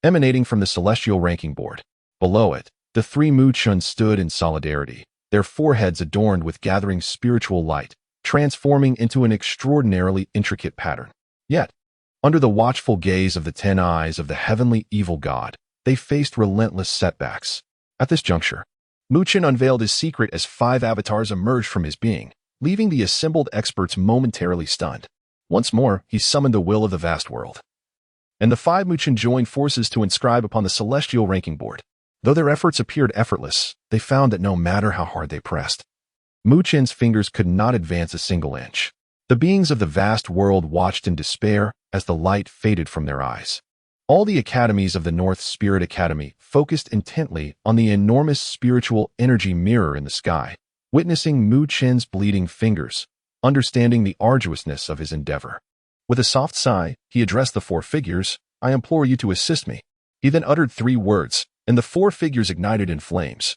emanating from the celestial ranking board. Below it, the 3 Mu Qin stood in solidarity, their foreheads adorned with gathering spiritual light, transforming into an extraordinarily intricate pattern. Yet, under the watchful gaze of the 10 eyes of the heavenly evil god, they faced relentless setbacks. At this juncture, Muqin unveiled his secret as 5 avatars emerged from his being, leaving the assembled experts momentarily stunned. Once more, he summoned the will of the vast world. And the 5 Muqin joined forces to inscribe upon the celestial ranking board. Though their efforts appeared effortless, they found that no matter how hard they pressed, Muqin's fingers could not advance a single inch. The beings of the vast world watched in despair as the light faded from their eyes. All the academies of the North Spirit Academy focused intently on the enormous spiritual energy mirror in the sky, witnessing Muqin's bleeding fingers, understanding the arduousness of his endeavor. With a soft sigh, he addressed the 4 figures. "I implore you to assist me." He then uttered 3 words, and the 4 figures ignited in flames,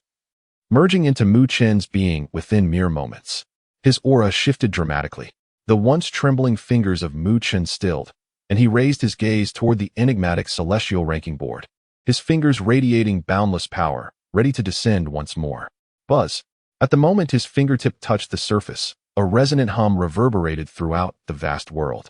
merging into Muqin's being within mere moments. His aura shifted dramatically. The once trembling fingers of Muqin stilled, and he raised his gaze toward the enigmatic celestial ranking board, his fingers radiating boundless power, ready to descend once more. Buzz. At the moment his fingertip touched the surface, a resonant hum reverberated throughout the vast world.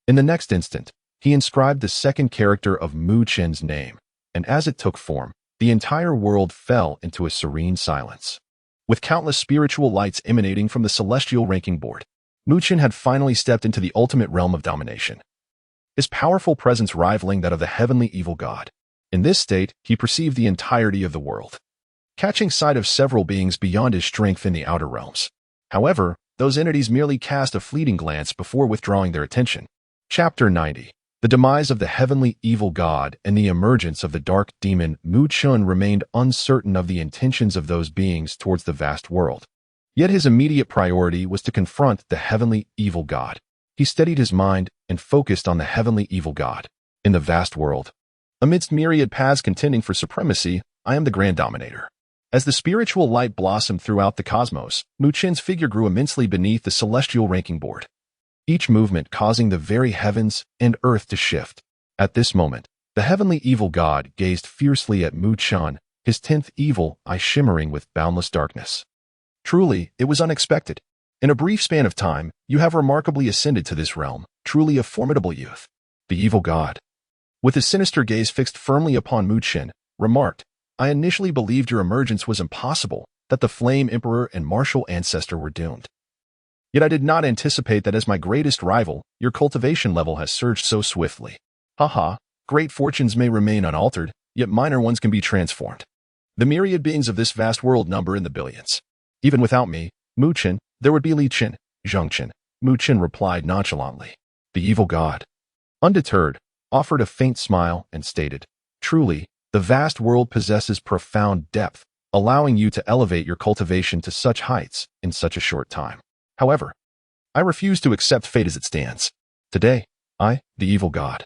In the next instant, he inscribed the second character of Muqin's name, and as it took form, the entire world fell into a serene silence. With countless spiritual lights emanating from the celestial ranking board, Muqin had finally stepped into the ultimate realm of domination, his powerful presence rivaling that of the heavenly evil god. In this state, he perceived the entirety of the world, catching sight of several beings beyond his strength in the outer realms. However, those entities merely cast a fleeting glance before withdrawing their attention. Chapter 90. The demise of the heavenly evil god and the emergence of the dark demon. Muqin remained uncertain of the intentions of those beings towards the vast world. Yet his immediate priority was to confront the heavenly evil god. He steadied his mind and focused on the heavenly evil god. In the vast world, amidst myriad paths contending for supremacy, I am the grand dominator. As the spiritual light blossomed throughout the cosmos, Muqin's figure grew immensely beneath the celestial ranking board, each movement causing the very heavens and earth to shift. At this moment, the heavenly evil god gazed fiercely at Muqin, his 10th evil eye shimmering with boundless darkness. Truly, it was unexpected. In a brief span of time, you have remarkably ascended to this realm, truly a formidable youth. The evil god, with his sinister gaze fixed firmly upon Muqin, remarked, "I initially believed your emergence was impossible, that the flame emperor and martial ancestor were doomed. Yet I did not anticipate that as my greatest rival, your cultivation level has surged so swiftly. Haha, great fortunes may remain unaltered, yet minor ones can be transformed. The myriad beings of this vast world number in the billions. Even without me, Muqin, there would be Li Qin, Zhengqin." Muqin replied nonchalantly. The evil god, undeterred, offered a faint smile and stated, "Truly, the vast world possesses profound depth, allowing you to elevate your cultivation to such heights in such a short time. However, I refuse to accept fate as it stands. Today, I, the evil god,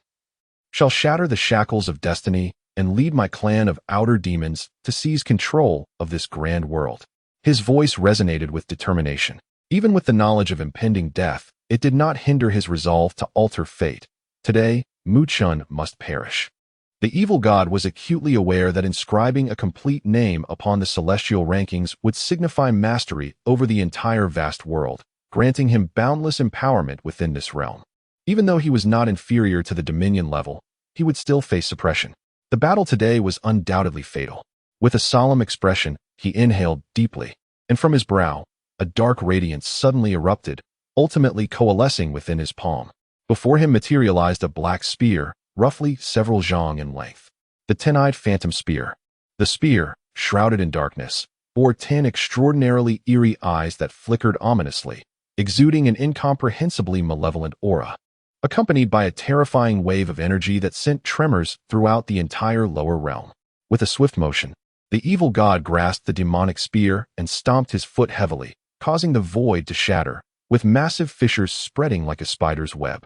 shall shatter the shackles of destiny and lead my clan of outer demons to seize control of this grand world." His voice resonated with determination. Even with the knowledge of impending death, it did not hinder his resolve to alter fate. Today, Muqin must perish. The evil god was acutely aware that inscribing a complete name upon the celestial rankings would signify mastery over the entire vast world, granting him boundless empowerment within this realm. Even though he was not inferior to the dominion level, he would still face suppression. The battle today was undoubtedly fatal. With a solemn expression, he inhaled deeply, and from his brow, a dark radiance suddenly erupted, ultimately coalescing within his palm. Before him materialized a black spear, roughly several zhang in length. The 10-eyed phantom spear. The spear, shrouded in darkness, bore 10 extraordinarily eerie eyes that flickered ominously, exuding an incomprehensibly malevolent aura, accompanied by a terrifying wave of energy that sent tremors throughout the entire lower realm. With a swift motion, the evil god grasped the demonic spear and stomped his foot heavily, causing the void to shatter, with massive fissures spreading like a spider's web.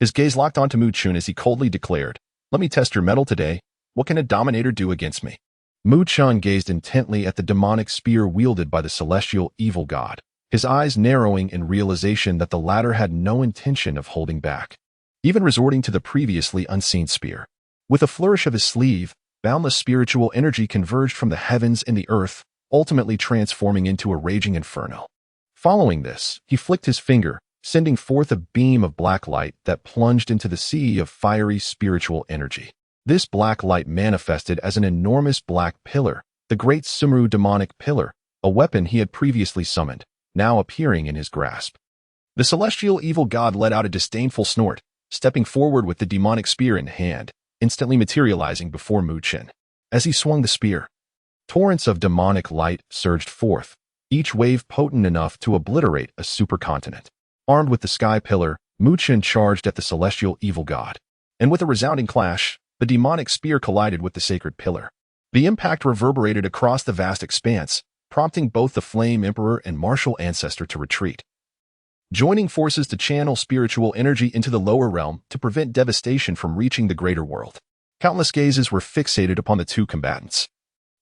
His gaze locked onto Muqin as he coldly declared, "Let me test your mettle today. What can a dominator do against me?" Muqin gazed intently at the demonic spear wielded by the celestial evil god, his eyes narrowing in realization that the latter had no intention of holding back, even resorting to the previously unseen spear. With a flourish of his sleeve, boundless spiritual energy converged from the heavens and the earth, ultimately transforming into a raging inferno. Following this, he flicked his finger, sending forth a beam of black light that plunged into the sea of fiery spiritual energy. This black light manifested as an enormous black pillar, the great Sumru demonic pillar, a weapon he had previously summoned, now appearing in his grasp. The celestial evil god let out a disdainful snort, stepping forward with the demonic spear in hand, instantly materializing before Mu Qin. As he swung the spear, torrents of demonic light surged forth, each wave potent enough to obliterate a supercontinent. Armed with the sky pillar, Mu Qin charged at the celestial evil god. And with a resounding clash, the demonic spear collided with the sacred pillar. The impact reverberated across the vast expanse, prompting both the Flame Emperor and martial ancestor to retreat, joining forces to channel spiritual energy into the lower realm to prevent devastation from reaching the greater world. Countless gazes were fixated upon the two combatants,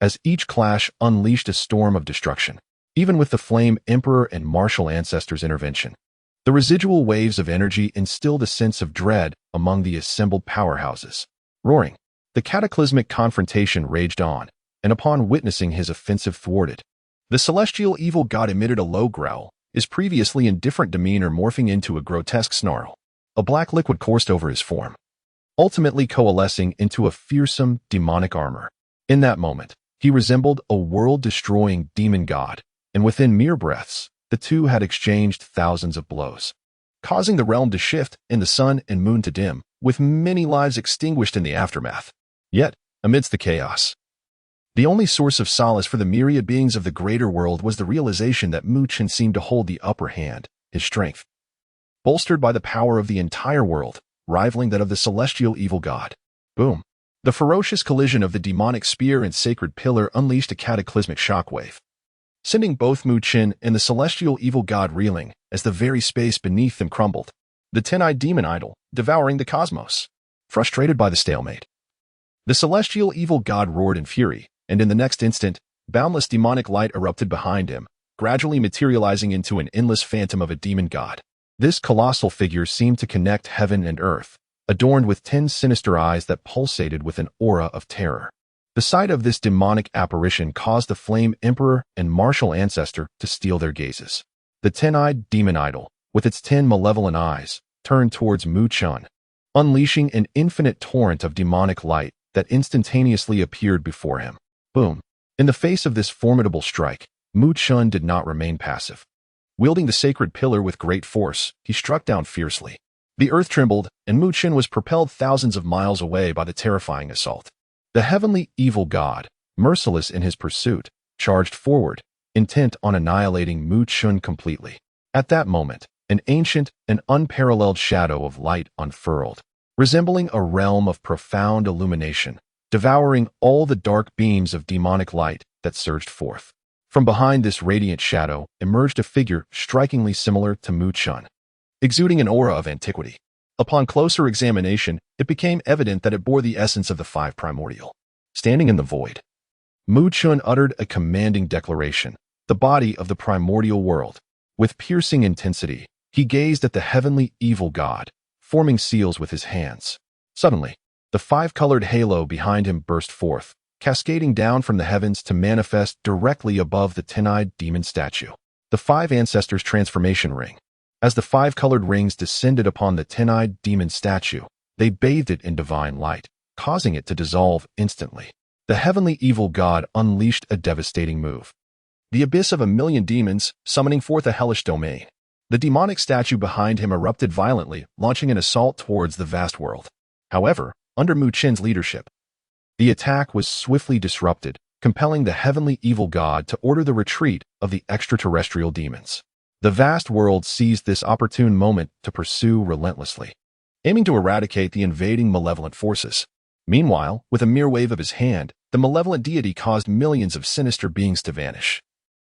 as each clash unleashed a storm of destruction. Even with the Flame Emperor and martial ancestor's intervention, the residual waves of energy instilled a sense of dread among the assembled powerhouses. Roaring, the cataclysmic confrontation raged on, and upon witnessing his offensive thwarted, the celestial evil god emitted a low growl, his previously indifferent demeanor morphing into a grotesque snarl. A black liquid coursed over his form, ultimately coalescing into a fearsome, demonic armor. In that moment, he resembled a world-destroying demon god, and within mere breaths, the two had exchanged thousands of blows, causing the realm to shift and the sun and moon to dim, with many lives extinguished in the aftermath. Yet, amidst the chaos, the only source of solace for the myriad beings of the greater world was the realization that Mu Qin seemed to hold the upper hand, his strength, bolstered by the power of the entire world, rivaling that of the celestial evil god. Boom! The ferocious collision of the demonic spear and sacred pillar unleashed a cataclysmic shockwave, sending both Mu Qin and the celestial evil god reeling as the very space beneath them crumbled, the ten-eyed demon idol devouring the cosmos. Frustrated by the stalemate, the celestial evil god roared in fury, and in the next instant, boundless demonic light erupted behind him, gradually materializing into an endless phantom of a demon god. This colossal figure seemed to connect heaven and earth, adorned with 10 sinister eyes that pulsated with an aura of terror. The sight of this demonic apparition caused the Flame Emperor and martial ancestor to steal their gazes. The 10-eyed demon idol, with its 10 malevolent eyes, turned towards Mu Qin, unleashing an infinite torrent of demonic light that instantaneously appeared before him. Boom! In the face of this formidable strike, Mu Qin did not remain passive. Wielding the sacred pillar with great force, he struck down fiercely. The earth trembled, and Mu Qin was propelled thousands of miles away by the terrifying assault. The heavenly evil god, merciless in his pursuit, charged forward, intent on annihilating Mu Qin completely. At that moment, an ancient and unparalleled shadow of light unfurled, resembling a realm of profound illumination, devouring all the dark beams of demonic light that surged forth. From behind this radiant shadow emerged a figure strikingly similar to Mu Qin, exuding an aura of antiquity. Upon closer examination, it became evident that it bore the essence of the five primordial. Standing in the void, Mu Qin uttered a commanding declaration, the body of the primordial world. With piercing intensity, he gazed at the heavenly evil god, forming seals with his hands. Suddenly, the five-colored halo behind him burst forth, cascading down from the heavens to manifest directly above the 10-eyed demon statue. The five ancestors' transformation ring. As the five-colored rings descended upon the 10-eyed demon statue, they bathed it in divine light, causing it to dissolve instantly. The heavenly evil god unleashed a devastating move, the abyss of 1,000,000 demons, summoning forth a hellish domain. The demonic statue behind him erupted violently, launching an assault towards the vast world. However, under Mu Qin's leadership, the attack was swiftly disrupted, compelling the heavenly evil god to order the retreat of the extraterrestrial demons. The vast world seized this opportune moment to pursue relentlessly, aiming to eradicate the invading malevolent forces. Meanwhile, with a mere wave of his hand, the malevolent deity caused millions of sinister beings to vanish,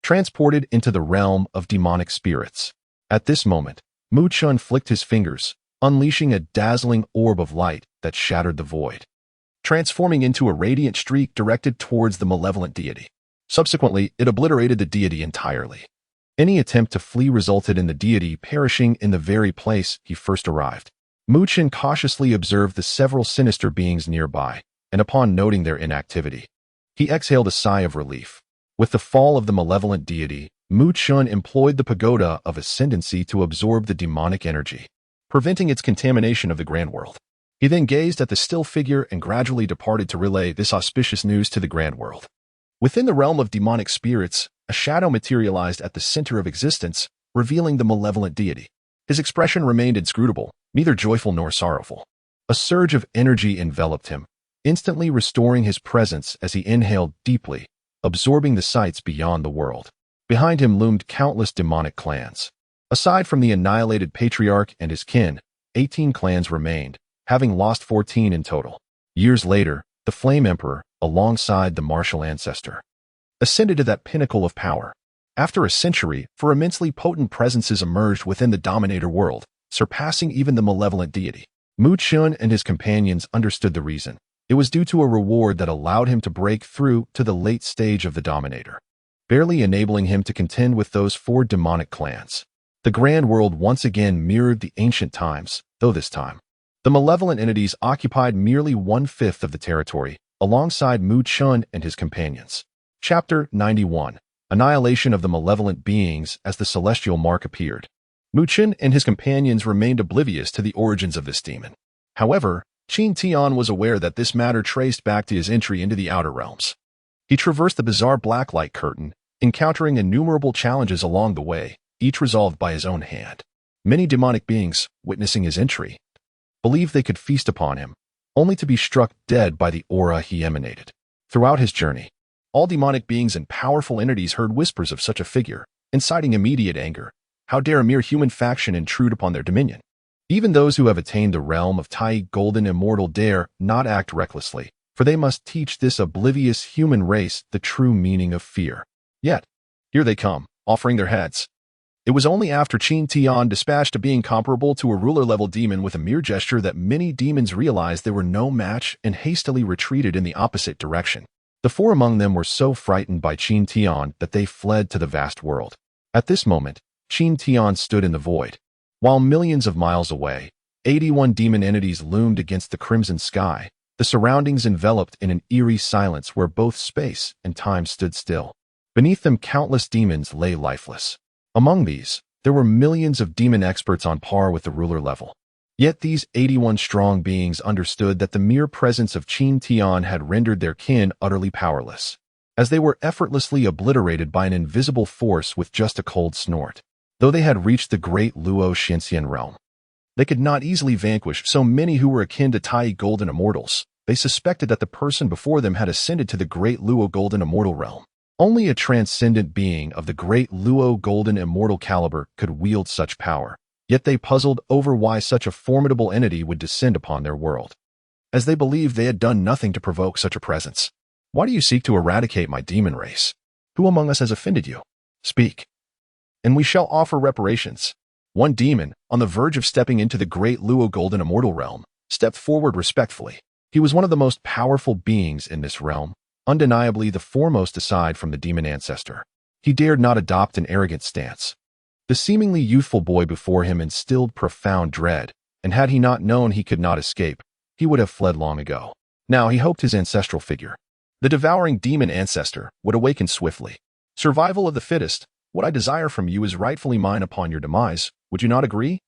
transported into the realm of demonic spirits. At this moment, Mu Qin flicked his fingers, unleashing a dazzling orb of light that shattered the void, transforming into a radiant streak directed towards the malevolent deity. Subsequently, it obliterated the deity entirely. Any attempt to flee resulted in the deity perishing in the very place he first arrived. Mu Qin cautiously observed the several sinister beings nearby, and upon noting their inactivity, he exhaled a sigh of relief. With the fall of the malevolent deity, Mu Chun employed the pagoda of ascendancy to absorb the demonic energy, preventing its contamination of the grand world. He then gazed at the still figure and gradually departed to relay this auspicious news to the grand world. Within the realm of demonic spirits, a shadow materialized at the center of existence, revealing the malevolent deity. His expression remained inscrutable, neither joyful nor sorrowful. A surge of energy enveloped him, instantly restoring his presence as he inhaled deeply, absorbing the sights beyond the world. Behind him loomed countless demonic clans. Aside from the annihilated patriarch and his kin, 18 clans remained, having lost 14 in total. Years later, the Flame Emperor, alongside the martial ancestor, ascended to that pinnacle of power. After a century, four immensely potent presences emerged within the dominator world, surpassing even the malevolent deity. Mu Chun and his companions understood the reason. It was due to a reward that allowed him to break through to the late stage of the dominator, barely enabling him to contend with those 4 demonic clans. The grand world once again mirrored the ancient times, though this time, the malevolent entities occupied merely 1/5 of the territory, alongside Mu Chun and his companions. Chapter 91. Annihilation of the malevolent beings as the celestial mark appeared. Mu Chun and his companions remained oblivious to the origins of this demon. However, Qin Tian was aware that this matter traced back to his entry into the outer realms. He traversed the bizarre blacklight curtain, encountering innumerable challenges along the way, each resolved by his own hand. Many demonic beings, witnessing his entry, believed they could feast upon him, only to be struck dead by the aura he emanated. Throughout his journey, all demonic beings and powerful entities heard whispers of such a figure, inciting immediate anger. How dare a mere human faction intrude upon their dominion? Even those who have attained the realm of Tiga Golden Immortal dare not act recklessly, for they must teach this oblivious human race the true meaning of fear. Yet, here they come, offering their heads. It was only after Qin Tian dispatched a being comparable to a ruler-level demon with a mere gesture that many demons realized they were no match and hastily retreated in the opposite direction. The 4 among them were so frightened by Qin Tian that they fled to the vast world. At this moment, Qin Tian stood in the void. While millions of miles away, 81 demon entities loomed against the crimson sky, the surroundings enveloped in an eerie silence where both space and time stood still. Beneath them, countless demons lay lifeless. Among these, there were millions of demon experts on par with the ruler level. Yet these 81 strong beings understood that the mere presence of Qin Tian had rendered their kin utterly powerless, as they were effortlessly obliterated by an invisible force with just a cold snort. Though they had reached the great Luo Xianxian realm, they could not easily vanquish so many who were akin to Tai Golden Immortals. They suspected that the person before them had ascended to the great Luo Golden Immortal realm. Only a transcendent being of the great Luo Golden Immortal caliber could wield such power. Yet they puzzled over why such a formidable entity would descend upon their world, as they believed they had done nothing to provoke such a presence. Why do you seek to eradicate my demon race? Who among us has offended you? Speak, and we shall offer reparations. One demon, on the verge of stepping into the great Luo Golden Immortal realm, stepped forward respectfully. He was one of the most powerful beings in this realm, undeniably the foremost aside from the demon ancestor. He dared not adopt an arrogant stance. The seemingly youthful boy before him instilled profound dread, and had he not known he could not escape, he would have fled long ago. Now he hoped his ancestral figure, the devouring demon ancestor, would awaken swiftly. Survival of the fittest. What I desire from you is rightfully mine upon your demise. Would you not agree?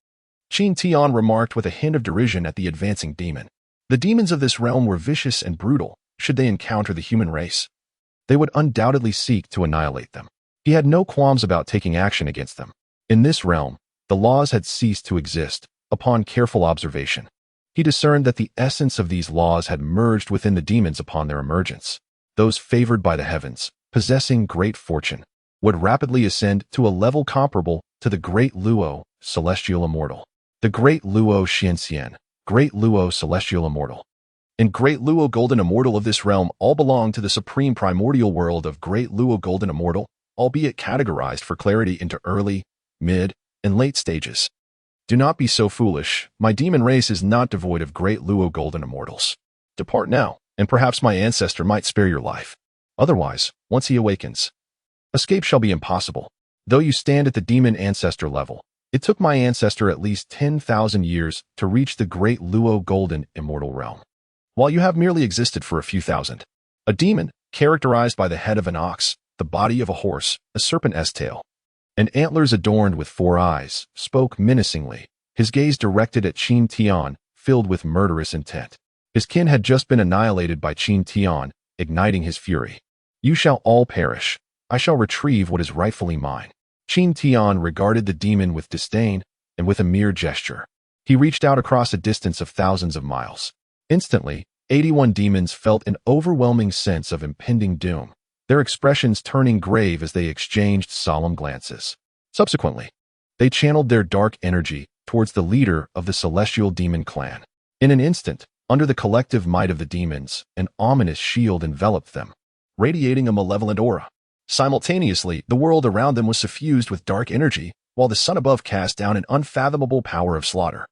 Qin Tian remarked with a hint of derision at the advancing demon. The demons of this realm were vicious and brutal. Should they encounter the human race, they would undoubtedly seek to annihilate them. He had no qualms about taking action against them. In this realm, the laws had ceased to exist. Upon careful observation, he discerned that the essence of these laws had merged within the demons upon their emergence. Those favored by the heavens, possessing great fortune, would rapidly ascend to a level comparable to the Great Luo, Celestial Immortal. The Great Luo Xianxian, Great Luo Celestial Immortal, and Great Luo Golden Immortal of this realm all belong to the supreme primordial world of Great Luo Golden Immortal, albeit categorized for clarity into early, mid, and late stages. Do not be so foolish. My demon race is not devoid of Great Luo Golden Immortals. Depart now, and perhaps my ancestor might spare your life. Otherwise, once he awakens, escape shall be impossible. Though you stand at the demon ancestor level, it took my ancestor at least 10,000 years to reach the Great Luo Golden Immortal realm, while you have merely existed for a few thousand. A demon, characterized by the head of an ox, the body of a horse, a serpent's tail, and antlers adorned with 4 eyes, spoke menacingly, his gaze directed at Qin Tian, filled with murderous intent. His kin had just been annihilated by Qin Tian, igniting his fury. You shall all perish. I shall retrieve what is rightfully mine. Qin Tian regarded the demon with disdain, and with a mere gesture, he reached out across a distance of thousands of miles. Instantly, 81 demons felt an overwhelming sense of impending doom, their expressions turning grave as they exchanged solemn glances. Subsequently, they channeled their dark energy towards the leader of the celestial demon clan. In an instant, under the collective might of the demons, an ominous shield enveloped them, radiating a malevolent aura. Simultaneously, the world around them was suffused with dark energy, while the sun above cast down an unfathomable power of slaughter,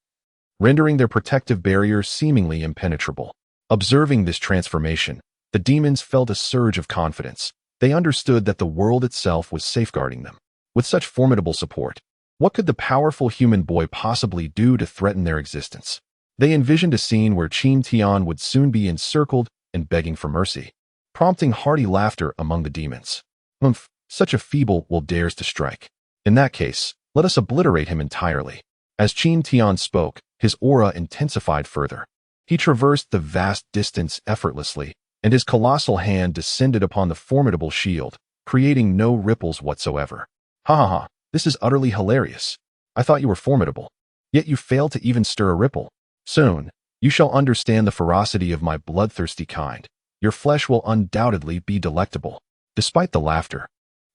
rendering their protective barrier seemingly impenetrable. Observing this transformation, the demons felt a surge of confidence. They understood that the world itself was safeguarding them. With such formidable support, what could the powerful human boy possibly do to threaten their existence? They envisioned a scene where Qin Tian would soon be encircled and begging for mercy, prompting hearty laughter among the demons. Humph, such a feeble will dares to strike. In that case, let us obliterate him entirely. As Qin Tian spoke, his aura intensified further. He traversed the vast distance effortlessly, and his colossal hand descended upon the formidable shield, creating no ripples whatsoever. Ha ha ha, this is utterly hilarious. I thought you were formidable, yet you failed to even stir a ripple. Soon, you shall understand the ferocity of my bloodthirsty kind. Your flesh will undoubtedly be delectable. Despite the laughter,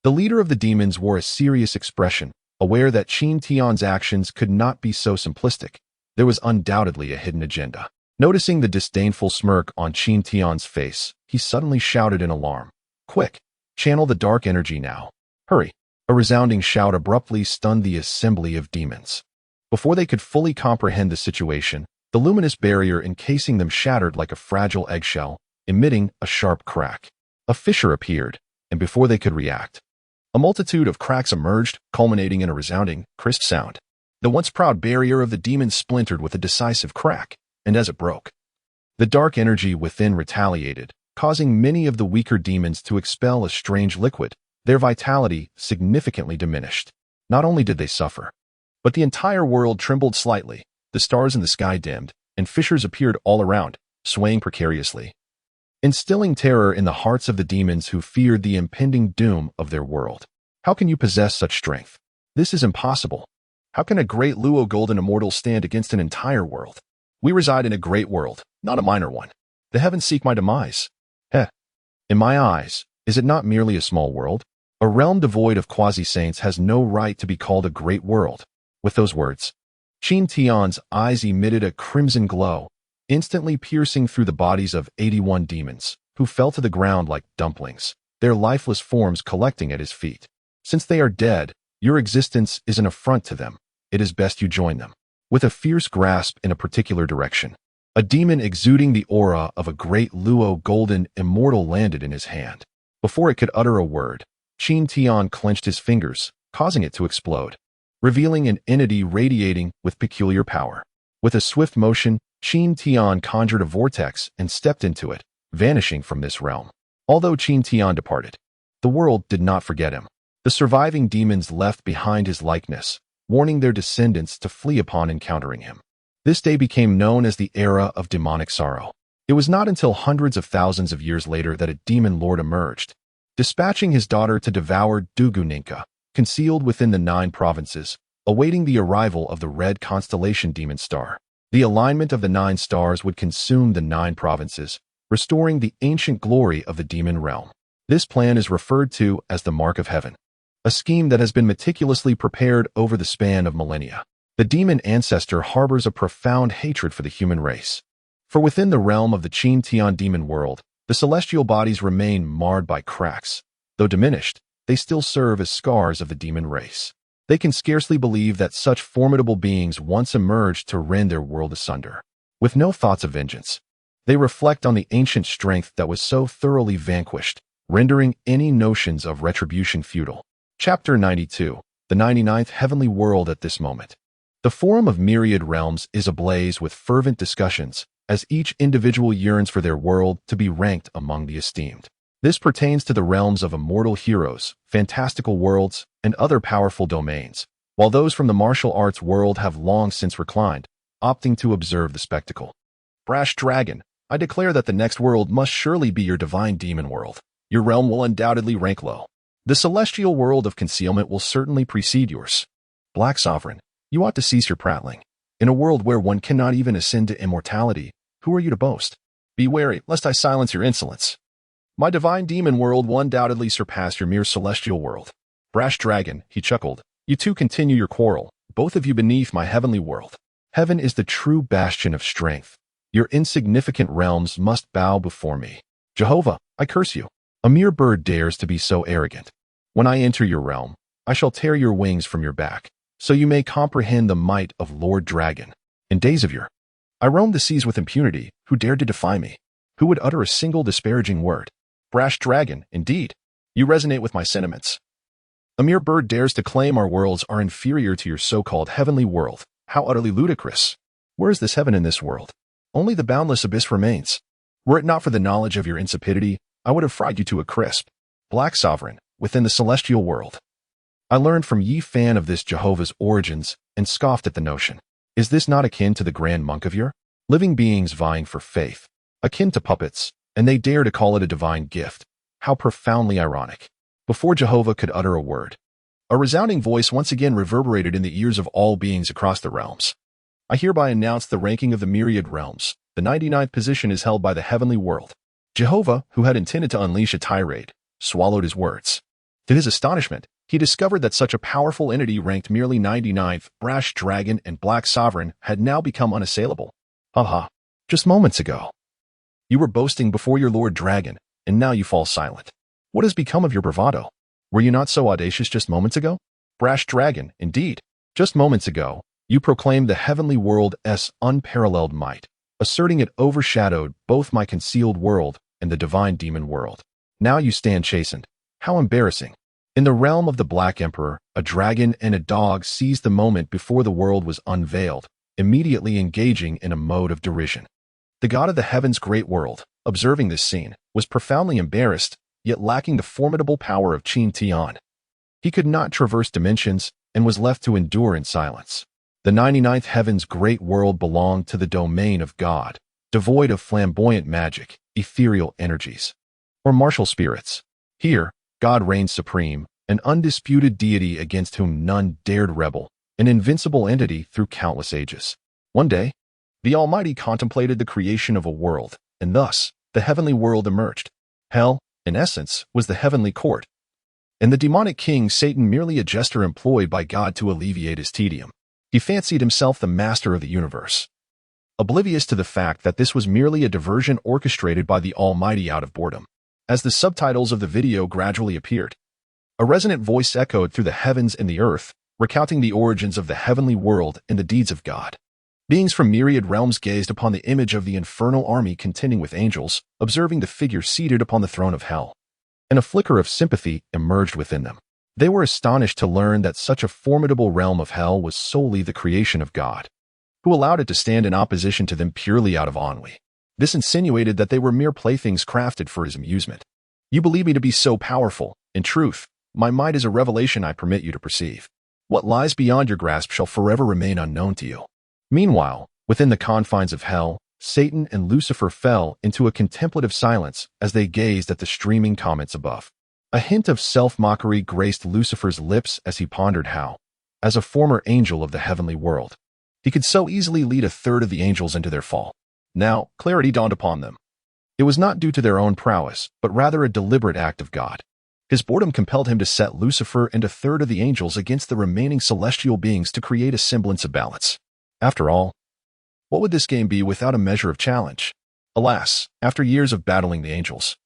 the leader of the demons wore a serious expression, aware that Qin Tian's actions could not be so simplistic. There was undoubtedly a hidden agenda. Noticing the disdainful smirk on Qin Tian's face, he suddenly shouted in alarm. Quick, channel the dark energy now. Hurry. A resounding shout abruptly stunned the assembly of demons. Before they could fully comprehend the situation, the luminous barrier encasing them shattered like a fragile eggshell, emitting a sharp crack. A fissure appeared, and before they could react, a multitude of cracks emerged, culminating in a resounding, crisp sound. The once proud barrier of the demons splintered with a decisive crack, and as it broke, the dark energy within retaliated, causing many of the weaker demons to expel a strange liquid, their vitality significantly diminished. Not only did they suffer, but the entire world trembled slightly, the stars in the sky dimmed, and fissures appeared all around, swaying precariously, instilling terror in the hearts of the demons who feared the impending doom of their world. How can you possess such strength? This is impossible. How can a great Luo golden immortal stand against an entire world? We reside in a great world, not a minor one. The heavens seek my demise. Heh. In my eyes, is it not merely a small world? A realm devoid of quasi-saints has no right to be called a great world. With those words, Qin Tian's eyes emitted a crimson glow, instantly piercing through the bodies of 81 demons, who fell to the ground like dumplings, their lifeless forms collecting at his feet. Since they are dead, your existence is an affront to them. It is best you join them. With a fierce grasp in a particular direction, a demon exuding the aura of a great Luo golden immortal landed in his hand. Before it could utter a word, Qin Tian clenched his fingers, causing it to explode, revealing an entity radiating with peculiar power. With a swift motion, Qin Tian conjured a vortex and stepped into it, vanishing from this realm. Although Qin Tian departed, the world did not forget him. The surviving demons left behind his likeness, warning their descendants to flee upon encountering him. This day became known as the era of demonic sorrow. It was not until hundreds of thousands of years later that a demon lord emerged, dispatching his daughter to devour Douluo, concealed within the 9 provinces, awaiting the arrival of the red constellation demon star. The alignment of the 9 stars would consume the 9 provinces, restoring the ancient glory of the demon realm. This plan is referred to as the Mark of Heaven, a scheme that has been meticulously prepared over the span of millennia. The demon ancestor harbors a profound hatred for the human race. For within the realm of the Qin Tian demon world, the celestial bodies remain marred by cracks. Though diminished, they still serve as scars of the demon race. They can scarcely believe that such formidable beings once emerged to rend their world asunder. With no thoughts of vengeance, they reflect on the ancient strength that was so thoroughly vanquished, rendering any notions of retribution futile. Chapter 92, the 99th Heavenly World. At this moment, the Forum of Myriad Realms is ablaze with fervent discussions, as each individual yearns for their world to be ranked among the esteemed. This pertains to the realms of immortal heroes, fantastical worlds, and other powerful domains, while those from the martial arts world have long since reclined, opting to observe the spectacle. Brash dragon, I declare that the next world must surely be your divine demon world. Your realm will undoubtedly rank low. The celestial world of concealment will certainly precede yours. Black sovereign, you ought to cease your prattling. In a world where one cannot even ascend to immortality, who are you to boast? Be wary, lest I silence your insolence. My divine demon world will undoubtedly surpass your mere celestial world. Brash dragon, he chuckled, you two continue your quarrel, both of you beneath my heavenly world. Heaven is the true bastion of strength. Your insignificant realms must bow before me. Jehovah, I curse you. A mere bird dares to be so arrogant. When I enter your realm, I shall tear your wings from your back, so you may comprehend the might of Lord Dragon. In days of yore, I roamed the seas with impunity. Who dared to defy me? Who would utter a single disparaging word? Brash dragon, indeed. You resonate with my sentiments. A mere bird dares to claim our worlds are inferior to your so-called heavenly world. How utterly ludicrous. Where is this heaven in this world? Only the boundless abyss remains. Were it not for the knowledge of your insipidity, I would have fried you to a crisp. Black sovereign, within the celestial world. I learned from Yi Fan of this Jehovah's origins and scoffed at the notion. Is this not akin to the grand monk of yore? Living beings vying for faith. Akin to puppets, and they dare to call it a divine gift. How profoundly ironic. Before Jehovah could utter a word, a resounding voice once again reverberated in the ears of all beings across the realms. I hereby announce the ranking of the myriad realms. The 99th position is held by the heavenly world. Jehovah, who had intended to unleash a tirade, swallowed his words. To his astonishment, he discovered that such a powerful entity ranked merely 99th, Brash Dragon and Black Sovereign, had now become unassailable. Haha, just moments ago. You were boasting before your Lord Dragon, and now you fall silent. What has become of your bravado? Were you not so audacious just moments ago? Brash Dragon, indeed. Just moments ago, you proclaimed the heavenly world's unparalleled might, asserting it overshadowed both my concealed world and the divine demon world. Now you stand chastened. How embarrassing. In the realm of the Black Emperor, a dragon and a dog seized the moment before the world was unveiled, immediately engaging in a mode of derision. The god of the heavens' great world, observing this scene, was profoundly embarrassed, yet lacking the formidable power of Qin Tian. He could not traverse dimensions and was left to endure in silence. The 99th heaven's great world belonged to the domain of God, devoid of flamboyant magic, ethereal energies, or martial spirits. Here, God reigned supreme, an undisputed deity against whom none dared rebel, an invincible entity through countless ages. One day, the Almighty contemplated the creation of a world, and thus, the heavenly world emerged. Hell, in essence, was the heavenly court, and the demonic king Satan merely a jester employed by God to alleviate his tedium. He fancied himself the master of the universe, oblivious to the fact that this was merely a diversion orchestrated by the Almighty out of boredom. As the subtitles of the video gradually appeared, a resonant voice echoed through the heavens and the earth, recounting the origins of the heavenly world and the deeds of God. Beings from myriad realms gazed upon the image of the infernal army contending with angels, observing the figure seated upon the throne of hell. And a flicker of sympathy emerged within them. They were astonished to learn that such a formidable realm of hell was solely the creation of God, who allowed it to stand in opposition to them purely out of ennui. This insinuated that they were mere playthings crafted for his amusement. You believe me to be so powerful. In truth, my might is a revelation I permit you to perceive. What lies beyond your grasp shall forever remain unknown to you. Meanwhile, within the confines of hell, Satan and Lucifer fell into a contemplative silence as they gazed at the streaming comets above. A hint of self-mockery graced Lucifer's lips as he pondered how, as a former angel of the heavenly world, he could so easily lead a third of the angels into their fall. Now, clarity dawned upon them. It was not due to their own prowess, but rather a deliberate act of God. His boredom compelled him to set Lucifer and a third of the angels against the remaining celestial beings to create a semblance of balance. After all, what would this game be without a measure of challenge? Alas, after years of battling the angels,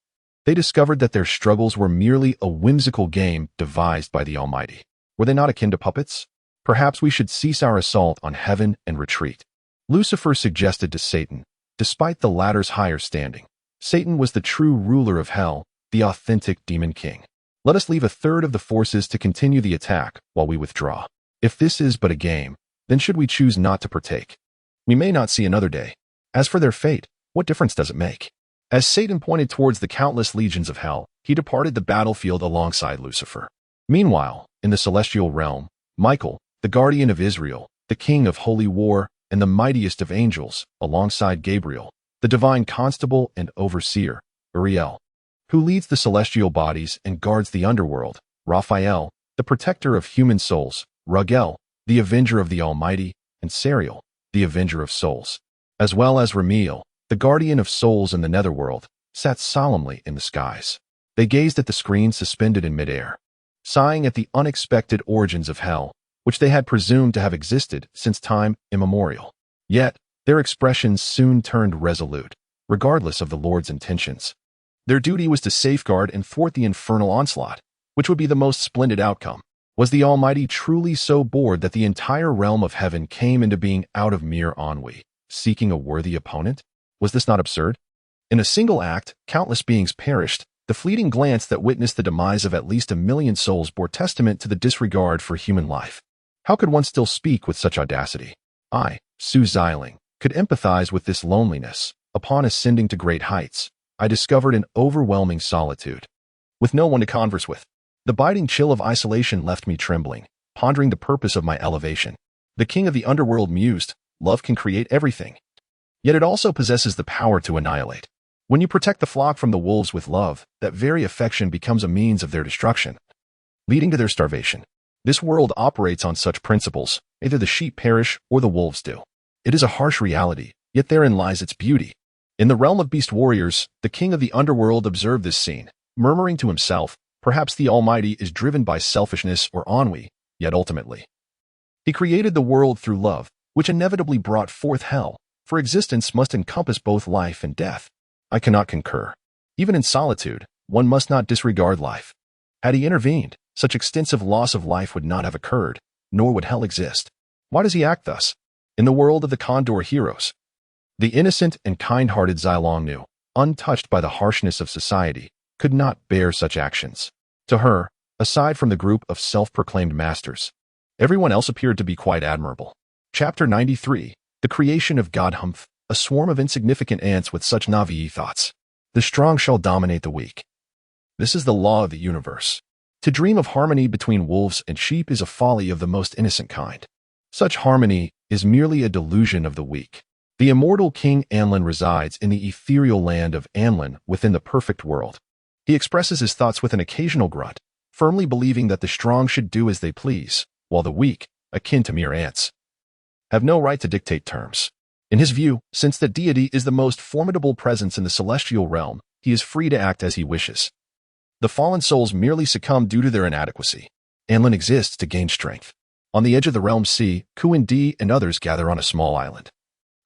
they discovered that their struggles were merely a whimsical game devised by the Almighty. Were they not akin to puppets? Perhaps we should cease our assault on heaven and retreat. Lucifer suggested to Satan, despite the latter's higher standing. Satan was the true ruler of hell, the authentic demon king. Let us leave a third of the forces to continue the attack while we withdraw. If this is but a game, then should we choose not to partake? We may not see another day. As for their fate, what difference does it make? As Satan pointed towards the countless legions of hell, he departed the battlefield alongside Lucifer. Meanwhile, in the celestial realm, Michael, the guardian of Israel, the king of holy war, and the mightiest of angels, alongside Gabriel, the divine constable and overseer, Uriel, who leads the celestial bodies and guards the underworld, Raphael, the protector of human souls, Raguel, the avenger of the Almighty, and Sariel, the avenger of souls, as well as Ramiel, the guardian of souls in the netherworld, sat solemnly in the skies. They gazed at the screen suspended in midair, sighing at the unexpected origins of hell, which they had presumed to have existed since time immemorial. Yet, their expressions soon turned resolute, regardless of the Lord's intentions. Their duty was to safeguard and thwart the infernal onslaught, which would be the most splendid outcome. Was the Almighty truly so bored that the entire realm of heaven came into being out of mere ennui, seeking a worthy opponent? Was this not absurd? In a single act, countless beings perished. The fleeting glance that witnessed the demise of at least 1 million souls bore testament to the disregard for human life. How could one still speak with such audacity? I, Su Xiling, could empathize with this loneliness. Upon ascending to great heights, I discovered an overwhelming solitude, with no one to converse with. The biting chill of isolation left me trembling, pondering the purpose of my elevation. The king of the underworld mused, love can create everything. Yet it also possesses the power to annihilate. When you protect the flock from the wolves with love, that very affection becomes a means of their destruction, leading to their starvation. This world operates on such principles. Either the sheep perish or the wolves do. It is a harsh reality, yet therein lies its beauty. In the realm of beast warriors, the king of the underworld observed this scene, murmuring to himself, perhaps the Almighty is driven by selfishness or ennui, yet ultimately, he created the world through love, which inevitably brought forth hell, for existence must encompass both life and death. I cannot concur. Even in solitude, one must not disregard life. Had he intervened, such extensive loss of life would not have occurred, nor would hell exist. Why does he act thus? In the world of the Condor heroes, the innocent and kind-hearted Xilong Nu, untouched by the harshness of society, could not bear such actions. To her, aside from the group of self-proclaimed masters, everyone else appeared to be quite admirable. Chapter 93, The Creation of God. Humph, a swarm of insignificant ants with such naive thoughts. The strong shall dominate the weak. This is the law of the universe. To dream of harmony between wolves and sheep is a folly of the most innocent kind. Such harmony is merely a delusion of the weak. The immortal King Anlin resides in the ethereal land of Anlin within the perfect world. He expresses his thoughts with an occasional grunt, firmly believing that the strong should do as they please, while the weak, akin to mere ants, have no right to dictate terms. In his view, since the deity is the most formidable presence in the celestial realm, he is free to act as he wishes. The fallen souls merely succumb due to their inadequacy. Anlin exists to gain strength. On the edge of the realm sea, Qin Tian and others gather on a small island.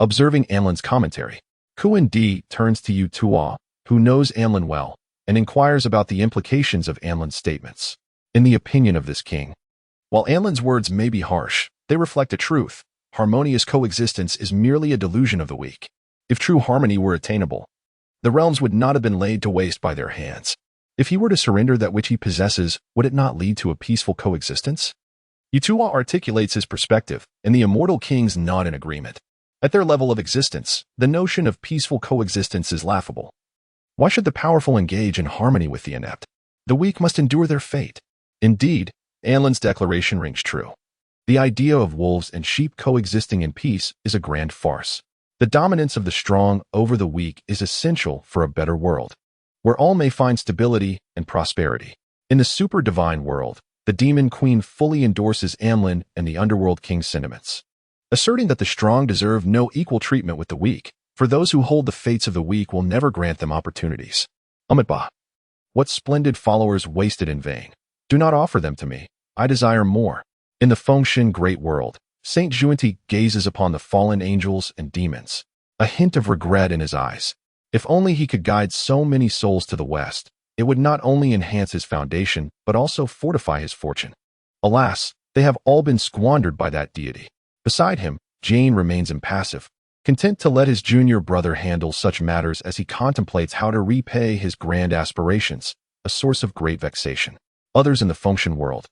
Observing Anlin's commentary, Qin Tian turns to Yu Tuo, who knows Anlin well, and inquires about the implications of Anlin's statements. In the opinion of this king, while Anlin's words may be harsh, they reflect a truth. Harmonious coexistence is merely a delusion of the weak. If true harmony were attainable, the realms would not have been laid to waste by their hands. If he were to surrender that which he possesses, would it not lead to a peaceful coexistence? Yu Tuo articulates his perspective, and the immortal kings nod in agreement. At their level of existence, the notion of peaceful coexistence is laughable. Why should the powerful engage in harmony with the inept? The weak must endure their fate. Indeed, Anlin's declaration rings true. The idea of wolves and sheep coexisting in peace is a grand farce. The dominance of the strong over the weak is essential for a better world, where all may find stability and prosperity. In the super-divine world, the demon queen fully endorses Anlin and the underworld king's sentiments, asserting that the strong deserve no equal treatment with the weak, for those who hold the fates of the weak will never grant them opportunities. Amidst, what splendid followers wasted in vain. Do not offer them to me. I desire more. In the Fengshen great world, Saint Xuanti gazes upon the fallen angels and demons, a hint of regret in his eyes. If only he could guide so many souls to the west, it would not only enhance his foundation, but also fortify his fortune. Alas, they have all been squandered by that deity. Beside him, Jane remains impassive, content to let his junior brother handle such matters as he contemplates how to repay his grand aspirations, a source of great vexation. Others in the Fengshen world,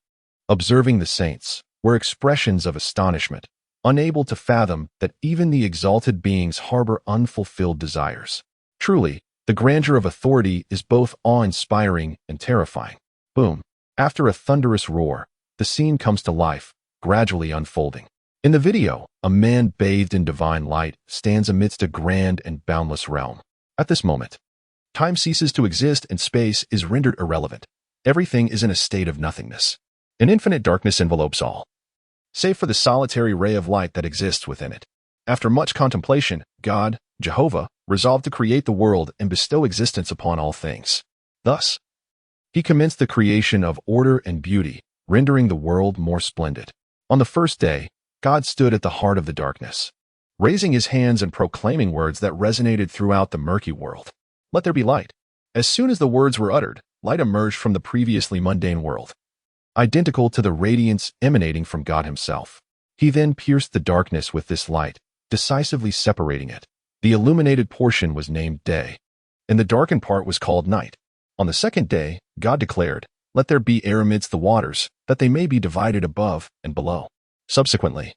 observing the saints, were expressions of astonishment, unable to fathom that even the exalted beings harbor unfulfilled desires. Truly, The grandeur of authority is both awe-inspiring and terrifying. Boom. After a thunderous roar, the scene comes to life, gradually unfolding. In the video, a man bathed in divine light stands amidst a grand and boundless realm. At this moment, time ceases to exist and space is rendered irrelevant. Everything is in a state of nothingness. An infinite darkness envelopes all, save for the solitary ray of light that exists within it. After much contemplation, God, Jehovah, resolved to create the world and bestow existence upon all things. Thus, he commenced the creation of order and beauty, rendering the world more splendid. On the first day, God stood at the heart of the darkness, raising his hands and proclaiming words that resonated throughout the murky world. Let there be light. As soon as the words were uttered, light emerged from the previously mundane world, identical to the radiance emanating from God himself. He then pierced the darkness with this light, decisively separating it. The illuminated portion was named day, and the darkened part was called night. On the second day, God declared, "Let there be air amidst the waters, that they may be divided above and below." Subsequently,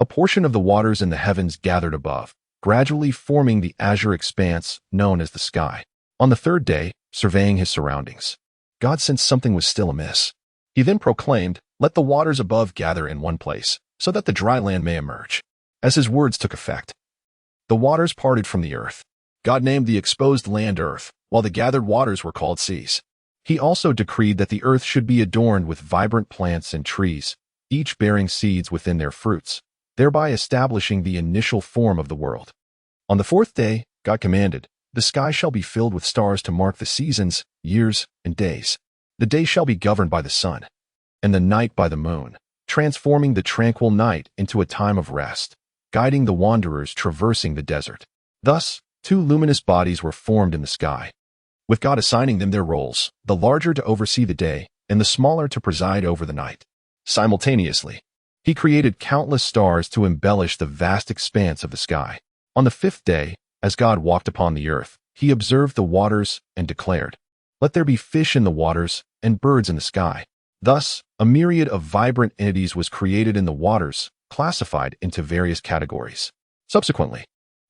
a portion of the waters in the heavens gathered above, gradually forming the azure expanse known as the sky. On the third day, surveying his surroundings, God sensed something was still amiss. He then proclaimed, "Let the waters above gather in one place, so that the dry land may emerge." As his words took effect, the waters parted from the earth. God named the exposed land earth, while the gathered waters were called seas. He also decreed that the earth should be adorned with vibrant plants and trees, each bearing seeds within their fruits, thereby establishing the initial form of the world. On the fourth day, God commanded, "The sky shall be filled with stars to mark the seasons, years, and days. The day shall be governed by the sun, and the night by the moon, transforming the tranquil night into a time of rest, guiding the wanderers traversing the desert." Thus, two luminous bodies were formed in the sky, with God assigning them their roles, the larger to oversee the day and the smaller to preside over the night. Simultaneously, he created countless stars to embellish the vast expanse of the sky. On the fifth day, as God walked upon the earth, he observed the waters and declared, "Let there be fish in the waters and birds in the sky." Thus, a myriad of vibrant entities was created in the waters, classified into various categories. Subsequently,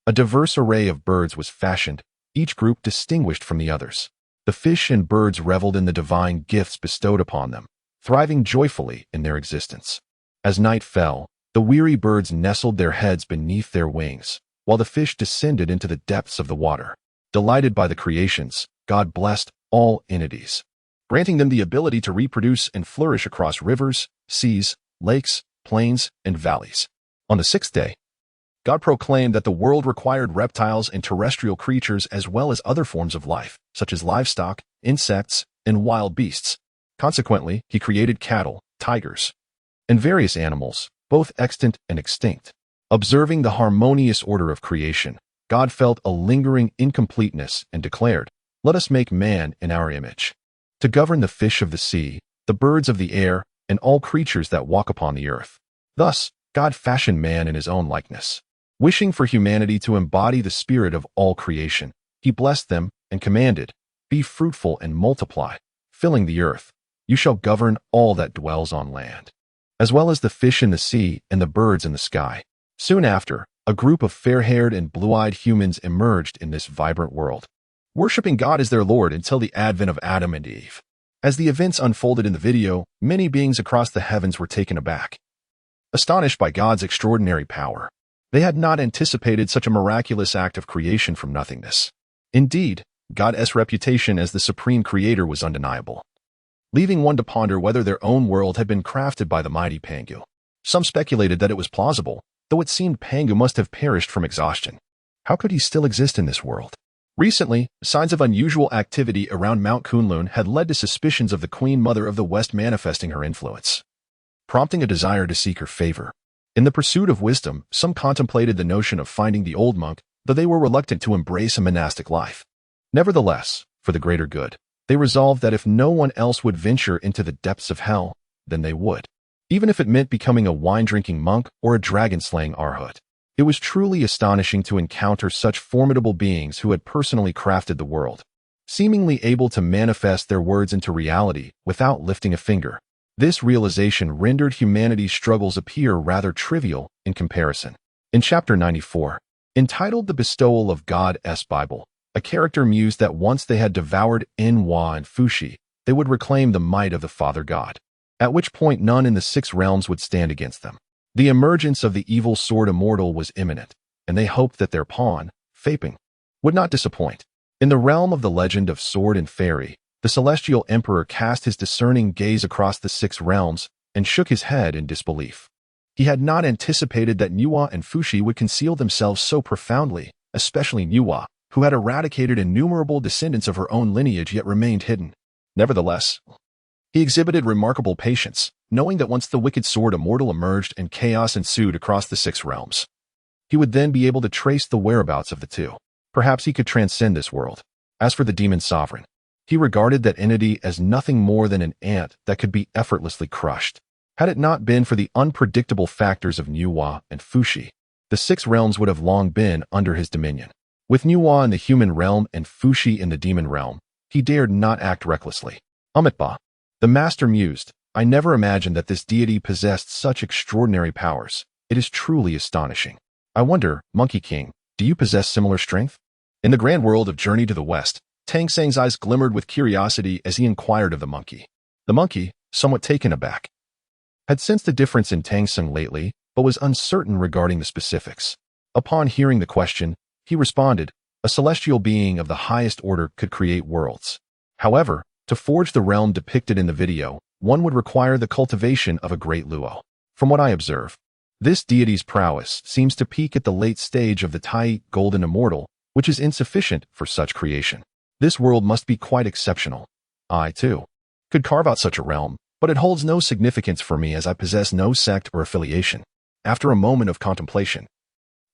a diverse array of birds was fashioned, each group distinguished from the others. The fish and birds reveled in the divine gifts bestowed upon them, thriving joyfully in their existence. As night fell, the weary birds nestled their heads beneath their wings, while the fish descended into the depths of the water. Delighted by the creations, God blessed all entities, granting them the ability to reproduce and flourish across rivers, seas, lakes, plains, and valleys. On the sixth day, God proclaimed that the world required reptiles and terrestrial creatures as well as other forms of life, such as livestock, insects, and wild beasts. Consequently, he created cattle, tigers, and various animals, both extant and extinct. Observing the harmonious order of creation, God felt a lingering incompleteness and declared, "Let us make man in our image, to govern the fish of the sea, the birds of the air, and all creatures that walk upon the earth." Thus, God fashioned man in his own likeness. Wishing for humanity to embody the spirit of all creation, he blessed them and commanded, "Be fruitful and multiply, filling the earth. You shall govern all that dwells on land, as well as the fish in the sea and the birds in the sky." Soon after, a group of fair-haired and blue-eyed humans emerged in this vibrant world, worshiping God as their Lord until the advent of Adam and Eve. As the events unfolded in the video, many beings across the heavens were taken aback, astonished by God's extraordinary power. They had not anticipated such a miraculous act of creation from nothingness. Indeed, God's reputation as the supreme creator was undeniable, leaving one to ponder whether their own world had been crafted by the mighty Pangu. Some speculated that it was plausible, though it seemed Pangu must have perished from exhaustion. How could he still exist in this world? Recently, signs of unusual activity around Mount Kunlun had led to suspicions of the Queen Mother of the West manifesting her influence, prompting a desire to seek her favor. In the pursuit of wisdom, some contemplated the notion of finding the old monk, though they were reluctant to embrace a monastic life. Nevertheless, for the greater good, they resolved that if no one else would venture into the depths of hell, then they would, even if it meant becoming a wine-drinking monk or a dragon-slaying arhat. It was truly astonishing to encounter such formidable beings who had personally crafted the world, seemingly able to manifest their words into reality without lifting a finger. This realization rendered humanity's struggles appear rather trivial in comparison. In Chapter 94, entitled The Bestowal of God's Bible, A character mused that once they had devoured Inhua and Fushi, they would reclaim the might of the Father God, at which point none in the six realms would stand against them. The emergence of the evil sword immortal was imminent, and they hoped that their pawn, Faping, would not disappoint. In the realm of the legend of Sword and Fairy, the Celestial Emperor cast his discerning gaze across the six realms and shook his head in disbelief. He had not anticipated that Nuwa and Fushi would conceal themselves so profoundly, especially Nuwa, who had eradicated innumerable descendants of her own lineage yet remained hidden. Nevertheless, he exhibited remarkable patience, knowing that once the wicked sword immortal emerged and chaos ensued across the six realms, he would then be able to trace the whereabouts of the two. Perhaps he could transcend this world. As for the demon sovereign, he regarded that entity as nothing more than an ant that could be effortlessly crushed. Had it not been for the unpredictable factors of Nuwa and Fushi, the six realms would have long been under his dominion. With Nuwa in the human realm and Fushi in the demon realm, he dared not act recklessly. Amitabha, the master mused, I never imagined that this deity possessed such extraordinary powers. It is truly astonishing. I wonder, Monkey King, do you possess similar strength? In the grand world of Journey to the West, Tang San's eyes glimmered with curiosity as he inquired of the monkey. The monkey, somewhat taken aback, had sensed a difference in Tang San lately, but was uncertain regarding the specifics. Upon hearing the question, he responded, a celestial being of the highest order could create worlds. However, to forge the realm depicted in the video, one would require the cultivation of a great Luo. From what I observe, this deity's prowess seems to peak at the late stage of the Tai Golden Immortal, which is insufficient for such creation. This world must be quite exceptional. I, too, could carve out such a realm, but it holds no significance for me as I possess no sect or affiliation. After a moment of contemplation,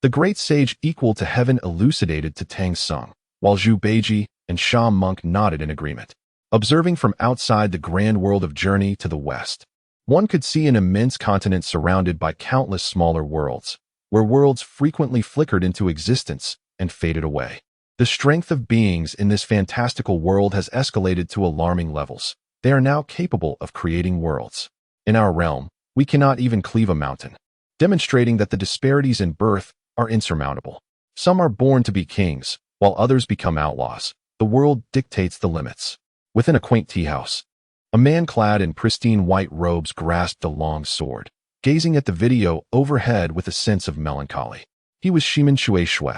the great sage equal to heaven elucidated to Tang San, while Zhu Beiji and Sha Monk nodded in agreement. Observing from outside the grand world of Journey to the West, one could see an immense continent surrounded by countless smaller worlds, where worlds frequently flickered into existence and faded away. The strength of beings in this fantastical world has escalated to alarming levels. They are now capable of creating worlds. In our realm, we cannot even cleave a mountain, demonstrating that the disparities in birth are insurmountable. Some are born to be kings, while others become outlaws. The world dictates the limits. Within a quaint tea house, a man clad in pristine white robes grasped a long sword, gazing at the video overhead with a sense of melancholy. He was Shimen Shui Shui,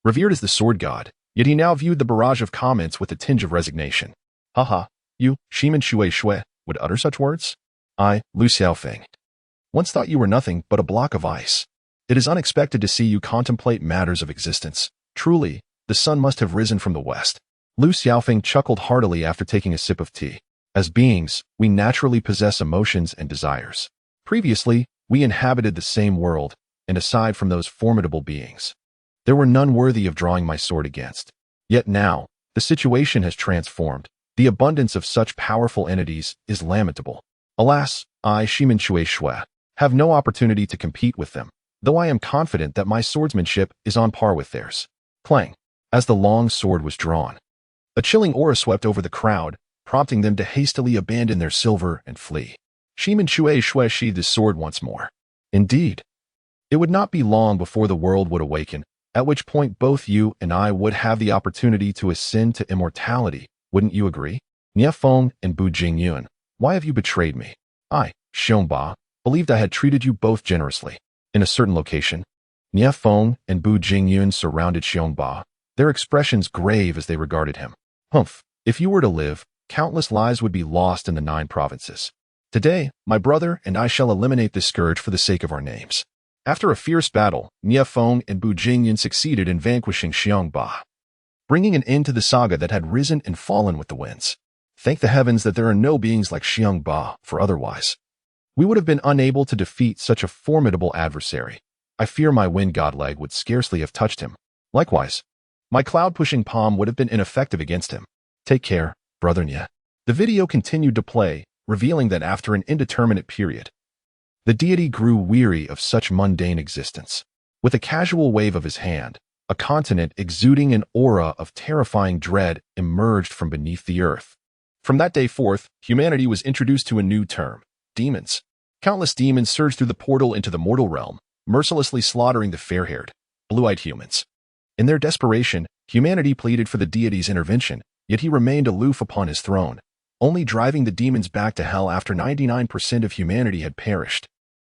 revered as the sword god, yet he now viewed the barrage of comments with a tinge of resignation. Haha, you, Shimen Shui Shui, would utter such words? I, Xiao Feng, once thought you were nothing but a block of ice. It is unexpected to see you contemplate matters of existence. Truly, the sun must have risen from the west. Xiao Feng chuckled heartily after taking a sip of tea. As beings, we naturally possess emotions and desires. Previously, we inhabited the same world, and aside from those formidable beings, there were none worthy of drawing my sword against. Yet now, the situation has transformed. The abundance of such powerful entities is lamentable. Alas, I, Shimen Shui Shui, have no opportunity to compete with them, though I am confident that my swordsmanship is on par with theirs. Clang. As the long sword was drawn, a chilling aura swept over the crowd, prompting them to hastily abandon their silver and flee. Shimen Shui Shui sheathed his sword once more. Indeed, it would not be long before the world would awaken, at which point both you and I would have the opportunity to ascend to immortality. Wouldn't you agree? Nie Feng and Bu Jingyun, why have you betrayed me? I, Xiongba, believed I had treated you both generously. In a certain location, Nie Feng and Bu Jingyun surrounded Xiongba, their expressions grave as they regarded him. Humph, if you were to live, countless lives would be lost in the 9 provinces. Today, my brother and I shall eliminate this scourge for the sake of our names. After a fierce battle, Nie Feng and Bu Jingyun succeeded in vanquishing Xiongba, bringing an end to the saga that had risen and fallen with the winds. Thank the heavens that there are no beings like Xiongba, for otherwise we would have been unable to defeat such a formidable adversary. I fear my wind god leg would scarcely have touched him. Likewise, my cloud-pushing palm would have been ineffective against him. Take care, brother Nie. The video continued to play, revealing that after an indeterminate period, the deity grew weary of such mundane existence. With a casual wave of his hand, a continent exuding an aura of terrifying dread emerged from beneath the earth. From that day forth, humanity was introduced to a new term, demons. Countless demons surged through the portal into the mortal realm, mercilessly slaughtering the fair-haired, blue-eyed humans. In their desperation, Humanity pleaded for the deity's intervention, yet he remained aloof upon his throne, only driving the demons back to hell after 99% of humanity had perished.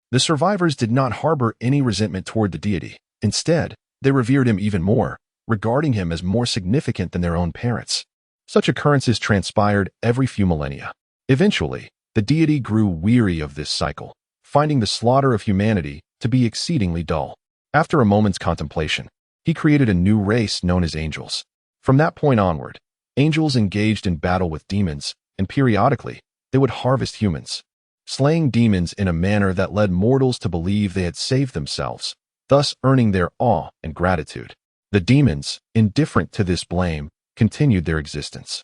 The survivors did not harbor any resentment toward the deity. Instead, they revered him even more, regarding him as more significant than their own parents. Such occurrences transpired every few millennia. Eventually, the deity grew weary of this cycle, finding the slaughter of humanity to be exceedingly dull. After a moment's contemplation, he created a new race known as angels. From that point onward, angels engaged in battle with demons, and periodically, they would harvest humans, slaying demons in a manner that led mortals to believe they had saved themselves, thus earning their awe and gratitude. The demons, indifferent to this blame, continued their existence.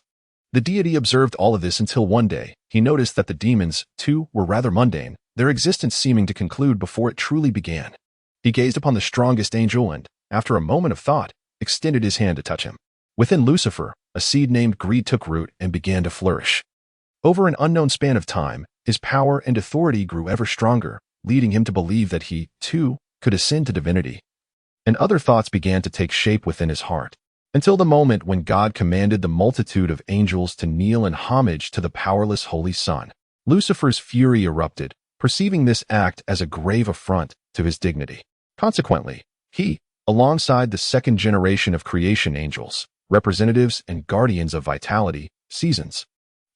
The deity observed all of this until one day, he noticed that the demons, too, were rather mundane, their existence seeming to conclude before it truly began. He gazed upon the strongest angel and, after a moment of thought, extended his hand to touch him. Within Lucifer, a seed named greed took root and began to flourish. Over an unknown span of time, his power and authority grew ever stronger, leading him to believe that he, too, could ascend to divinity. And other thoughts began to take shape within his heart, until the moment when God commanded the multitude of angels to kneel in homage to the powerless Holy Son. Lucifer's fury erupted, perceiving this act as a grave affront to his dignity. Consequently, he, alongside the second generation of creation angels, representatives and guardians of vitality, seasons,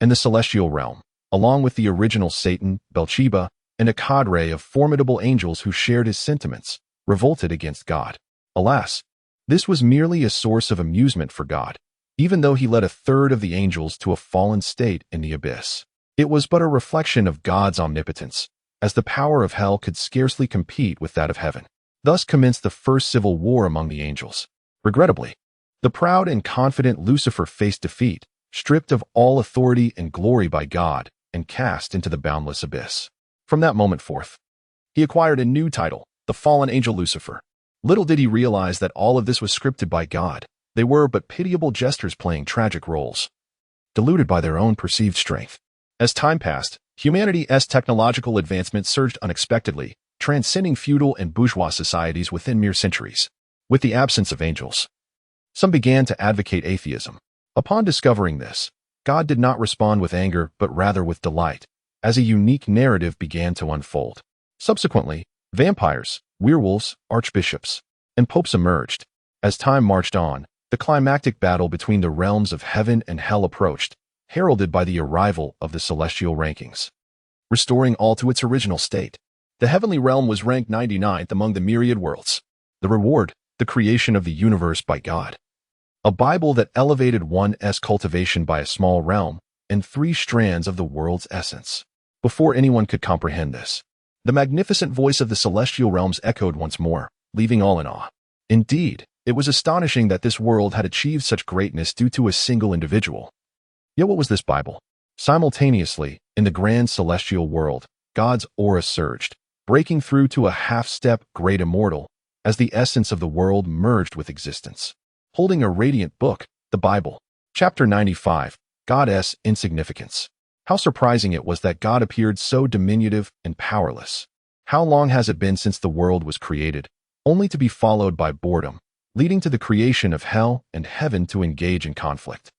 and the celestial realm, along with the original Satan, Beelzebub, and a cadre of formidable angels who shared his sentiments, revolted against God. Alas, this was merely a source of amusement for God, even though he led a third of the angels to a fallen state in the abyss. It was but a reflection of God's omnipotence, as the power of hell could scarcely compete with that of heaven. Thus commenced the first civil war among the angels. Regrettably, the proud and confident Lucifer faced defeat, stripped of all authority and glory by God, and cast into the boundless abyss. From that moment forth, he acquired a new title, the fallen angel Lucifer. Little did he realize that all of this was scripted by God. They were but pitiable jesters playing tragic roles, deluded by their own perceived strength. As time passed, humanity's technological advancement surged unexpectedly, transcending feudal and bourgeois societies within mere centuries. With the absence of angels, some began to advocate atheism. Upon discovering this, God did not respond with anger but rather with delight, as a unique narrative began to unfold. Subsequently, vampires, werewolves, archbishops, and popes emerged. As time marched on, the climactic battle between the realms of heaven and hell approached, heralded by the arrival of the celestial rankings. Restoring all to its original state, the heavenly realm was ranked 99th among the myriad worlds. The reward, the creation of the universe by God. A Bible that elevated one's cultivation by a small realm, and 3 strands of the world's essence. Before anyone could comprehend this, the magnificent voice of the celestial realms echoed once more, leaving all in awe. Indeed, it was astonishing that this world had achieved such greatness due to a single individual. Yet what was this Bible? Simultaneously, in the grand celestial world, God's aura surged, breaking through to a half-step great immortal, as the essence of the world merged with existence. Holding a radiant book, the Bible. Chapter 95, God's Insignificance. How surprising it was that God appeared so diminutive and powerless. How long has it been since the world was created, only to be followed by boredom, leading to the creation of hell and heaven to engage in conflict,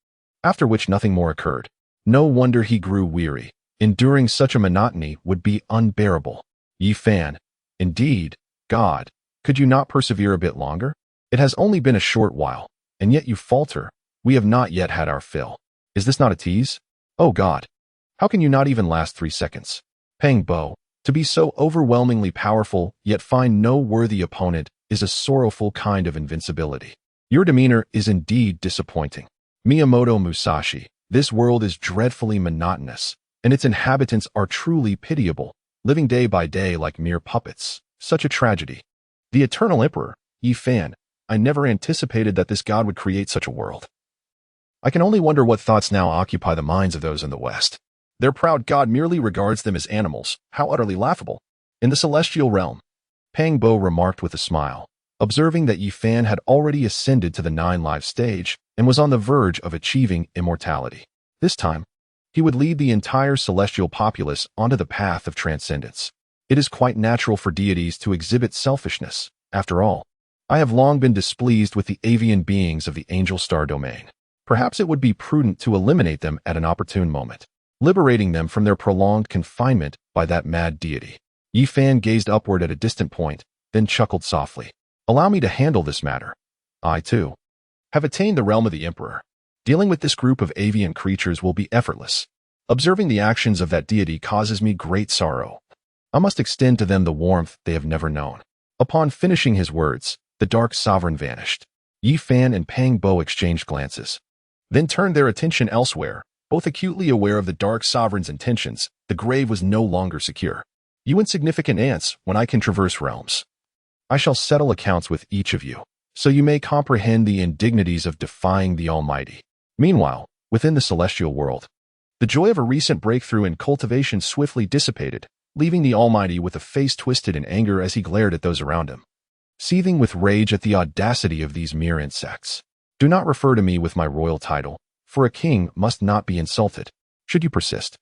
after which nothing more occurred. No wonder he grew weary. Enduring such a monotony would be unbearable. Ye Fan, indeed, God, could you not persevere a bit longer? It has only been a short while, and yet you falter. We have not yet had our fill. Is this not a tease? Oh God, how can you not even last 3 seconds? Pang Bo, to be so overwhelmingly powerful yet find no worthy opponent is a sorrowful kind of invincibility. Your demeanor is indeed disappointing. Miyamoto Musashi, this world is dreadfully monotonous, and its inhabitants are truly pitiable, living day by day like mere puppets. Such a tragedy. The Eternal Emperor, Ye Fan, I never anticipated that this God would create such a world. I can only wonder what thoughts now occupy the minds of those in the West. Their proud God merely regards them as animals. How utterly laughable. In the celestial realm, Pang Bo remarked with a smile, observing that Ye Fan had already ascended to the 9 live stage and was on the verge of achieving immortality. This time, he would lead the entire celestial populace onto the path of transcendence. It is quite natural for deities to exhibit selfishness. After all, I have long been displeased with the avian beings of the angel star domain. Perhaps it would be prudent to eliminate them at an opportune moment, liberating them from their prolonged confinement by that mad deity. Yi Fan gazed upward at a distant point, then chuckled softly. Allow me to handle this matter. I, too, have attained the realm of the Emperor. Dealing with this group of avian creatures will be effortless. Observing the actions of that deity causes me great sorrow. I must extend to them the warmth they have never known. Upon finishing his words, the dark sovereign vanished. Yi Fan and Pang Bo exchanged glances, then turned their attention elsewhere. Both acutely aware of the dark sovereign's intentions, the grave was no longer secure. You insignificant ants, when I can traverse realms, I shall settle accounts with each of you, so you may comprehend the indignities of defying the Almighty. Meanwhile, within the celestial world, the joy of a recent breakthrough in cultivation swiftly dissipated, leaving the Almighty with a face twisted in anger as he glared at those around him, seething with rage at the audacity of these mere insects. Do not refer to me with my royal title, for a king must not be insulted. Should you persist,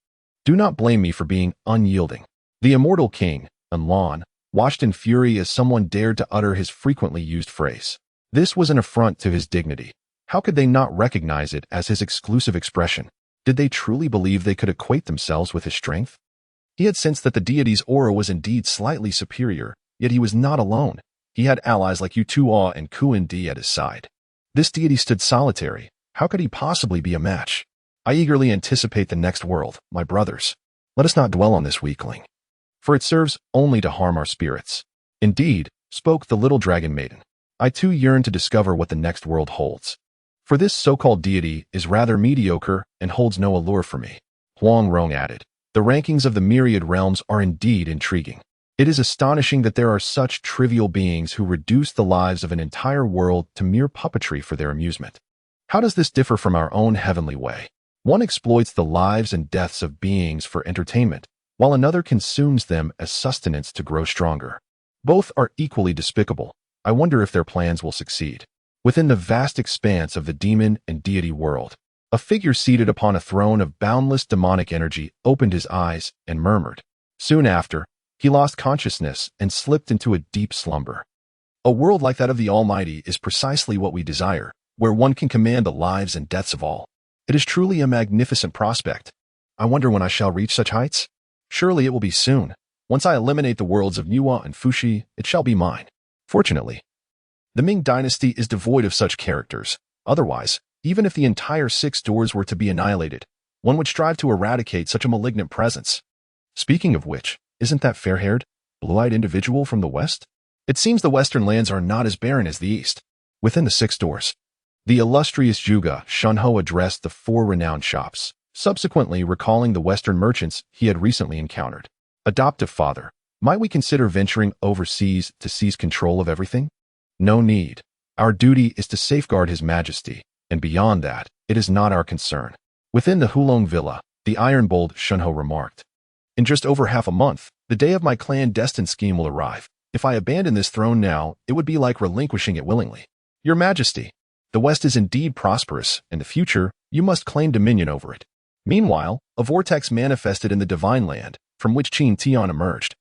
do not blame me for being unyielding. The immortal king, Anlan, watched in fury as someone dared to utter his frequently used phrase. This was an affront to his dignity. How could they not recognize it as his exclusive expression? Did they truly believe they could equate themselves with his strength? He had sensed that the deity's aura was indeed slightly superior, yet he was not alone. He had allies like Yutua and Qin Tian at his side. This deity stood solitary. How could he possibly be a match? I eagerly anticipate the next world, my brothers. Let us not dwell on this weakling, for it serves only to harm our spirits. Indeed, spoke the little dragon maiden, I too yearn to discover what the next world holds. For this so-called deity is rather mediocre and holds no allure for me. Huang Rong added, the rankings of the myriad realms are indeed intriguing. It is astonishing that there are such trivial beings who reduce the lives of an entire world to mere puppetry for their amusement. How does this differ from our own heavenly way? One exploits the lives and deaths of beings for entertainment, while another consumes them as sustenance to grow stronger. Both are equally despicable. I wonder if their plans will succeed. Within the vast expanse of the demon and deity world, a figure seated upon a throne of boundless demonic energy opened his eyes and murmured. Soon after, he lost consciousness and slipped into a deep slumber. A world like that of the Almighty is precisely what we desire, where one can command the lives and deaths of all. It is truly a magnificent prospect. I wonder when I shall reach such heights? Surely it will be soon. Once I eliminate the worlds of Nuwa and Fuxi, it shall be mine. Fortunately, the Ming dynasty is devoid of such characters. Otherwise, even if the entire 6 doors were to be annihilated, one would strive to eradicate such a malignant presence. Speaking of which, isn't that fair-haired, blue-eyed individual from the west? It seems the western lands are not as barren as the east. Within the 6 doors, the illustrious Zhuge Shunho addressed the 4 renowned shops, subsequently recalling the western merchants he had recently encountered. Adoptive father, might we consider venturing overseas to seize control of everything? No need. Our duty is to safeguard His Majesty, and beyond that, it is not our concern. Within the Hulong Villa, the iron-bold Shunho remarked, in just over half a month, the day of my clandestine scheme will arrive. If I abandon this throne now, it would be like relinquishing it willingly. Your Majesty, the West is indeed prosperous. In the future, you must claim dominion over it. Meanwhile, a vortex manifested in the divine land, from which Qin Tian emerged,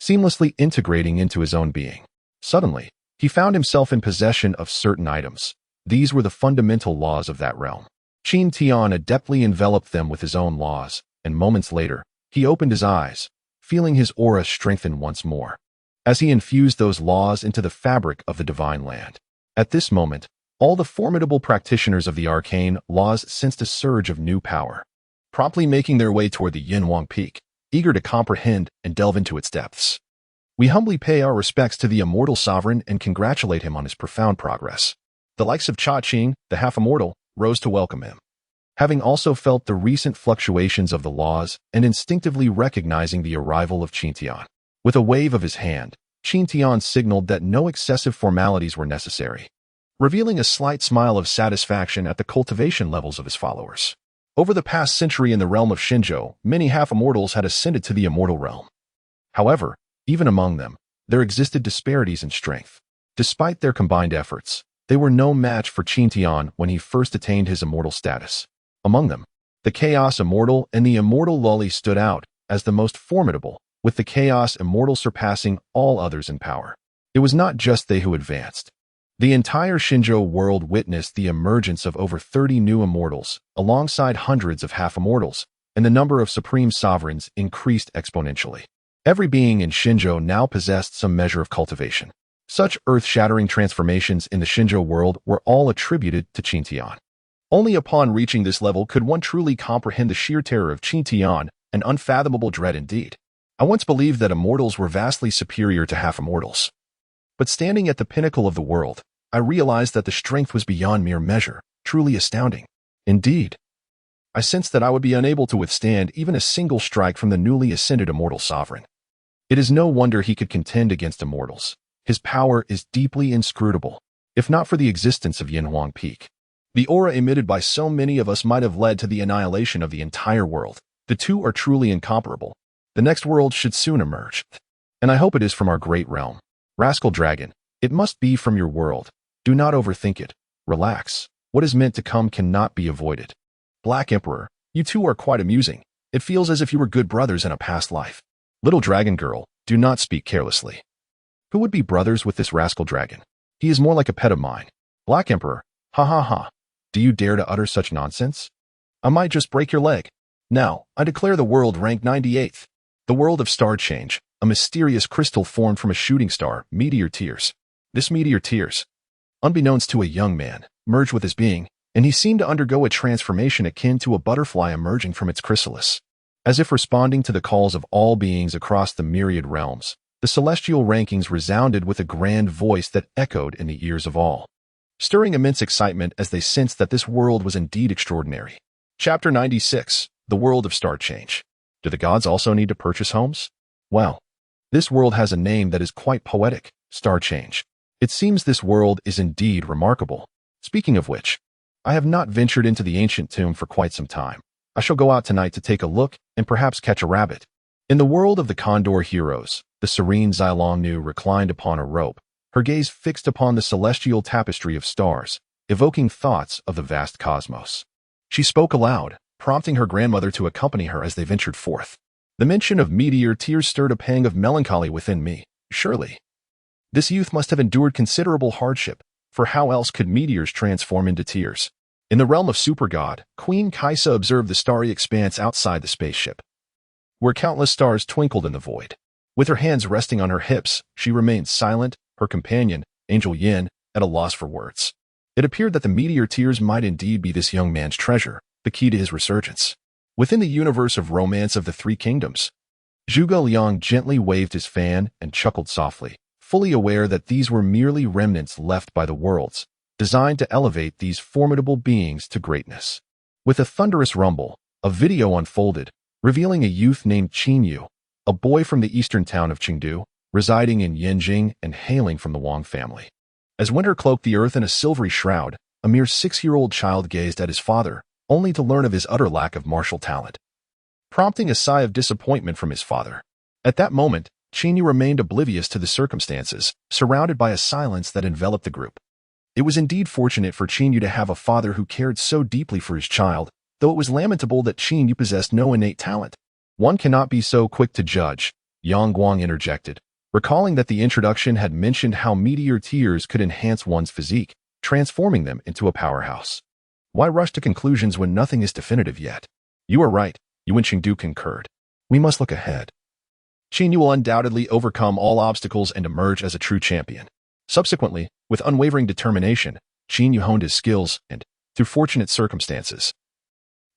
seamlessly integrating into his own being. Suddenly, he found himself in possession of certain items. These were the fundamental laws of that realm. Qin Tian adeptly enveloped them with his own laws, and moments later, he opened his eyes, feeling his aura strengthen once more, as he infused those laws into the fabric of the divine land. At this moment, all the formidable practitioners of the arcane laws sensed a surge of new power, promptly making their way toward the Yinhuang Peak, eager to comprehend and delve into its depths. We humbly pay our respects to the immortal sovereign and congratulate him on his profound progress. The likes of Cha Qing, the half-immortal, rose to welcome him, having also felt the recent fluctuations of the laws and instinctively recognizing the arrival of Qin Tian. With a wave of his hand, Qin Tian signaled that no excessive formalities were necessary, revealing a slight smile of satisfaction at the cultivation levels of his followers. Over the past century in the realm of Shenzhou, many half-immortals had ascended to the immortal realm. However, even among them, there existed disparities in strength. Despite their combined efforts, they were no match for Qin Tian when he first attained his immortal status. Among them, the Chaos Immortal and the Immortal Lully stood out as the most formidable, with the Chaos Immortal surpassing all others in power. It was not just they who advanced. The entire Xinzhou world witnessed the emergence of over 30 new immortals, alongside hundreds of half-immortals, and the number of supreme sovereigns increased exponentially. Every being in Xinzhou now possessed some measure of cultivation. Such earth-shattering transformations in the Xinzhou world were all attributed to Qin Tian. Only upon reaching this level could one truly comprehend the sheer terror of Qin Tian, an unfathomable dread indeed. I once believed that immortals were vastly superior to half-immortals. But standing at the pinnacle of the world, I realized that the strength was beyond mere measure, truly astounding. Indeed, I sensed that I would be unable to withstand even a single strike from the newly ascended immortal sovereign. It is no wonder he could contend against immortals. His power is deeply inscrutable, if not for the existence of Yanhuang Peak. The aura emitted by so many of us might have led to the annihilation of the entire world. The two are truly incomparable. The next world should soon emerge. And I hope it is from our great realm. Rascal Dragon, it must be from your world. Do not overthink it. Relax. What is meant to come cannot be avoided. Black Emperor, you two are quite amusing. It feels as if you were good brothers in a past life. Little Dragon Girl, do not speak carelessly. Who would be brothers with this rascal dragon? He is more like a pet of mine. Black Emperor, ha ha ha. Do you dare to utter such nonsense? I might just break your leg. Now, I declare the world ranked 98th. The world of star change, a mysterious crystal formed from a shooting star, meteor tears. This meteor tears, unbeknownst to a young man, merged with his being, and he seemed to undergo a transformation akin to a butterfly emerging from its chrysalis. As if responding to the calls of all beings across the myriad realms, the celestial rankings resounded with a grand voice that echoed in the ears of all, stirring immense excitement as they sensed that this world was indeed extraordinary. Chapter 96, The World of Star Change. Do the gods also need to purchase homes? Well, this world has a name that is quite poetic, Star Change. It seems this world is indeed remarkable. Speaking of which, I have not ventured into the ancient tomb for quite some time. I shall go out tonight to take a look and perhaps catch a rabbit. In the world of the Condor heroes, the serene Xilong Nu reclined upon a rope, her gaze fixed upon the celestial tapestry of stars, evoking thoughts of the vast cosmos. She spoke aloud, prompting her grandmother to accompany her as they ventured forth. The mention of meteor tears stirred a pang of melancholy within me. Surely, this youth must have endured considerable hardship, for how else could meteors transform into tears? In the realm of Supergod, Queen Kaisa observed the starry expanse outside the spaceship, where countless stars twinkled in the void. With her hands resting on her hips, she remained silent, her companion, Angel Yin, at a loss for words. It appeared that the meteor tears might indeed be this young man's treasure, the key to his resurgence. Within the universe of romance of the Three Kingdoms, Zhuge Liang gently waved his fan and chuckled softly, fully aware that these were merely remnants left by the worlds, designed to elevate these formidable beings to greatness. With a thunderous rumble, a video unfolded, revealing a youth named Qin Yu, a boy from the eastern town of Chengdu, residing in Yanjing and hailing from the Wang family. As winter cloaked the earth in a silvery shroud, a mere 6-year-old child gazed at his father, only to learn of his utter lack of martial talent, prompting a sigh of disappointment from his father. At that moment, Qin Yu remained oblivious to the circumstances, surrounded by a silence that enveloped the group. It was indeed fortunate for Qin Yu to have a father who cared so deeply for his child, though it was lamentable that Qin Yu possessed no innate talent. One cannot be so quick to judge, Yang Guang interjected, recalling that the introduction had mentioned how meteor tears could enhance one's physique, transforming them into a powerhouse. Why rush to conclusions when nothing is definitive yet? You are right, Yuan Chengdu concurred. We must look ahead. Qin Yu will undoubtedly overcome all obstacles and emerge as a true champion. Subsequently, with unwavering determination, Qin Yu honed his skills and, through fortunate circumstances,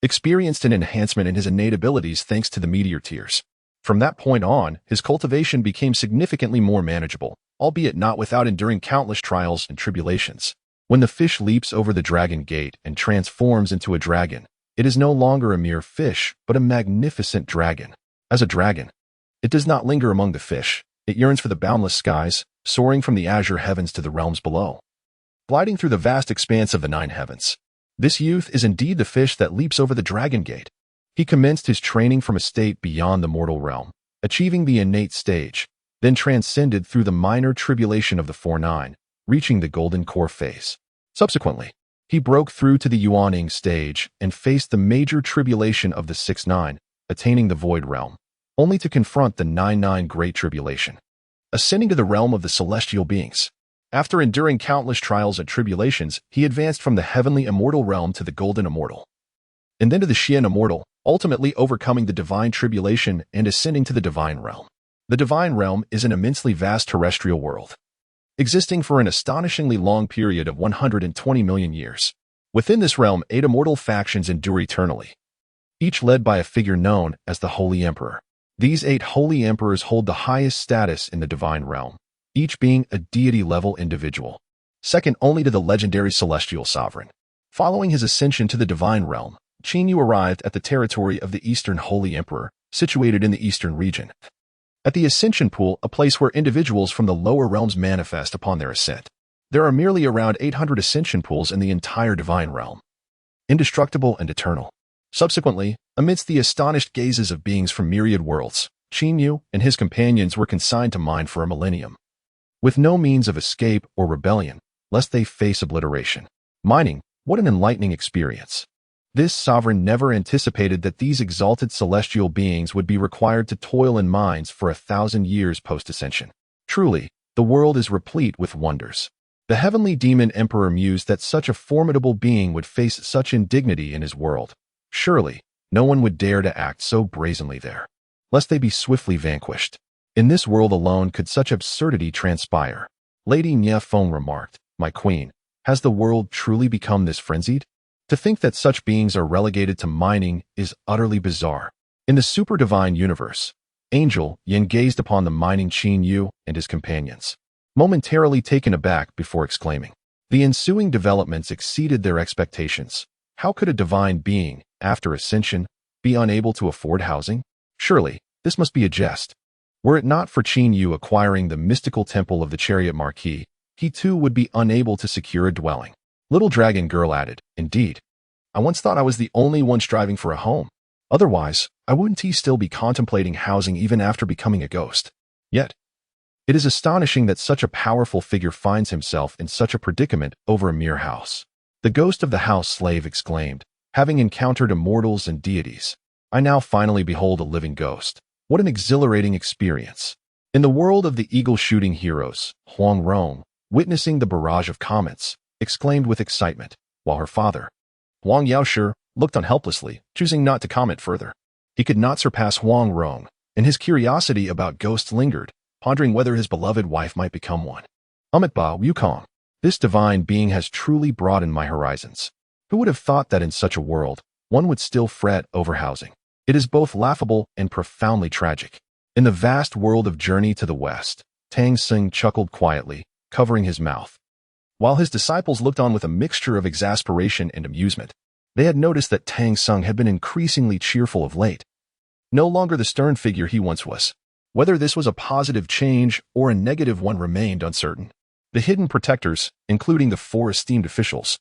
experienced an enhancement in his innate abilities thanks to the meteor tears. From that point on, his cultivation became significantly more manageable, albeit not without enduring countless trials and tribulations. When the fish leaps over the dragon gate and transforms into a dragon, it is no longer a mere fish, but a magnificent dragon. As a dragon, it does not linger among the fish. It yearns for the boundless skies, soaring from the azure heavens to the realms below, gliding through the vast expanse of the 9 heavens. This youth is indeed the fish that leaps over the dragon gate. He commenced his training from a state beyond the mortal realm, achieving the innate stage, then transcended through the minor tribulation of the 4-9, reaching the golden core phase. Subsequently, he broke through to the Yuaning stage and faced the major tribulation of the 6-9, attaining the void realm, only to confront the 9-9 great tribulation. ascending to the realm of the celestial beings. After enduring countless trials and tribulations, he advanced from the heavenly immortal realm to the golden immortal, and then to the Xian immortal, ultimately overcoming the divine tribulation and ascending to the divine realm. The divine realm is an immensely vast terrestrial world, existing for an astonishingly long period of 120 million years. Within this realm, 8 immortal factions endure eternally, each led by a figure known as the Holy Emperor. These 8 holy emperors hold the highest status in the divine realm, each being a deity-level individual, second only to the legendary celestial sovereign. Following his ascension to the divine realm, Qin Yu arrived at the territory of the Eastern Holy Emperor, situated in the Eastern region. At the Ascension Pool, a place where individuals from the lower realms manifest upon their ascent. There are merely around 800 Ascension Pools in the entire divine realm, indestructible and eternal. Subsequently, amidst the astonished gazes of beings from myriad worlds, Qin Yu and his companions were consigned to mine for a millennium, with no means of escape or rebellion, lest they face obliteration. Mining, what an enlightening experience. This sovereign never anticipated that these exalted celestial beings would be required to toil in mines for 1,000 years post-ascension. Truly, the world is replete with wonders. The heavenly demon emperor mused that such a formidable being would face such indignity in his world. Surely, no one would dare to act so brazenly there, lest they be swiftly vanquished. In this world alone could such absurdity transpire. Lady Xiao Feng remarked, "My queen, has the world truly become this frenzied? To think that such beings are relegated to mining is utterly bizarre." In the super-divine universe, Angel Yin gazed upon the mining Qin Yu and his companions, momentarily taken aback before exclaiming. The ensuing developments exceeded their expectations. How could a divine being, after ascension, be unable to afford housing? Surely, this must be a jest. Were it not for Qin Yu acquiring the mystical temple of the Chariot Marquis, he too would be unable to secure a dwelling. Little Dragon Girl added, "Indeed. I once thought I was the only one striving for a home. Otherwise, I wouldn't he still be contemplating housing even after becoming a ghost? Yet, it is astonishing that such a powerful figure finds himself in such a predicament over a mere house." The ghost of the house slave exclaimed, "Having encountered immortals and deities, I now finally behold a living ghost. What an exhilarating experience." In the world of the eagle-shooting heroes, Huang Rong, witnessing the barrage of comments, exclaimed with excitement, while her father, Huang Yaoshi, looked on helplessly, choosing not to comment further. He could not surpass Huang Rong, and his curiosity about ghosts lingered, pondering whether his beloved wife might become one. Ba Wukong, this divine being has truly broadened my horizons. Who would have thought that in such a world, one would still fret over housing? It is both laughable and profoundly tragic. In the vast world of Journey to the West, Tang San chuckled quietly, covering his mouth. While his disciples looked on with a mixture of exasperation and amusement, they had noticed that Tang San had been increasingly cheerful of late. No longer the stern figure he once was. Whether this was a positive change or a negative one remained uncertain. The hidden protectors, including the 4 esteemed officials,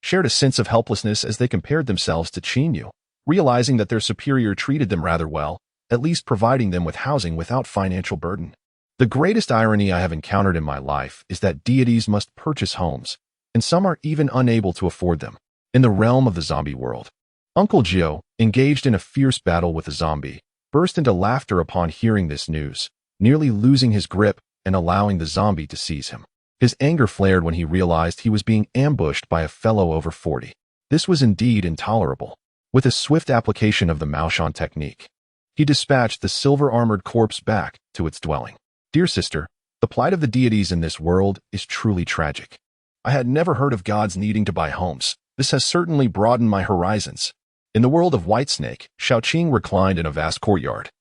shared a sense of helplessness as they compared themselves to Qin Yu, realizing that their superior treated them rather well, at least providing them with housing without financial burden. The greatest irony I have encountered in my life is that deities must purchase homes, and some are even unable to afford them. In the realm of the zombie world, Uncle Gio, engaged in a fierce battle with a zombie, burst into laughter upon hearing this news, nearly losing his grip and allowing the zombie to seize him. His anger flared when he realized he was being ambushed by a fellow over 40. This was indeed intolerable. With a swift application of the Maoshan technique, he dispatched the silver-armored corpse back to its dwelling. "Dear sister, the plight of the deities in this world is truly tragic. I had never heard of gods needing to buy homes. This has certainly broadened my horizons." In the world of Whitesnake, Xiaoqing reclined in a vast courtyard,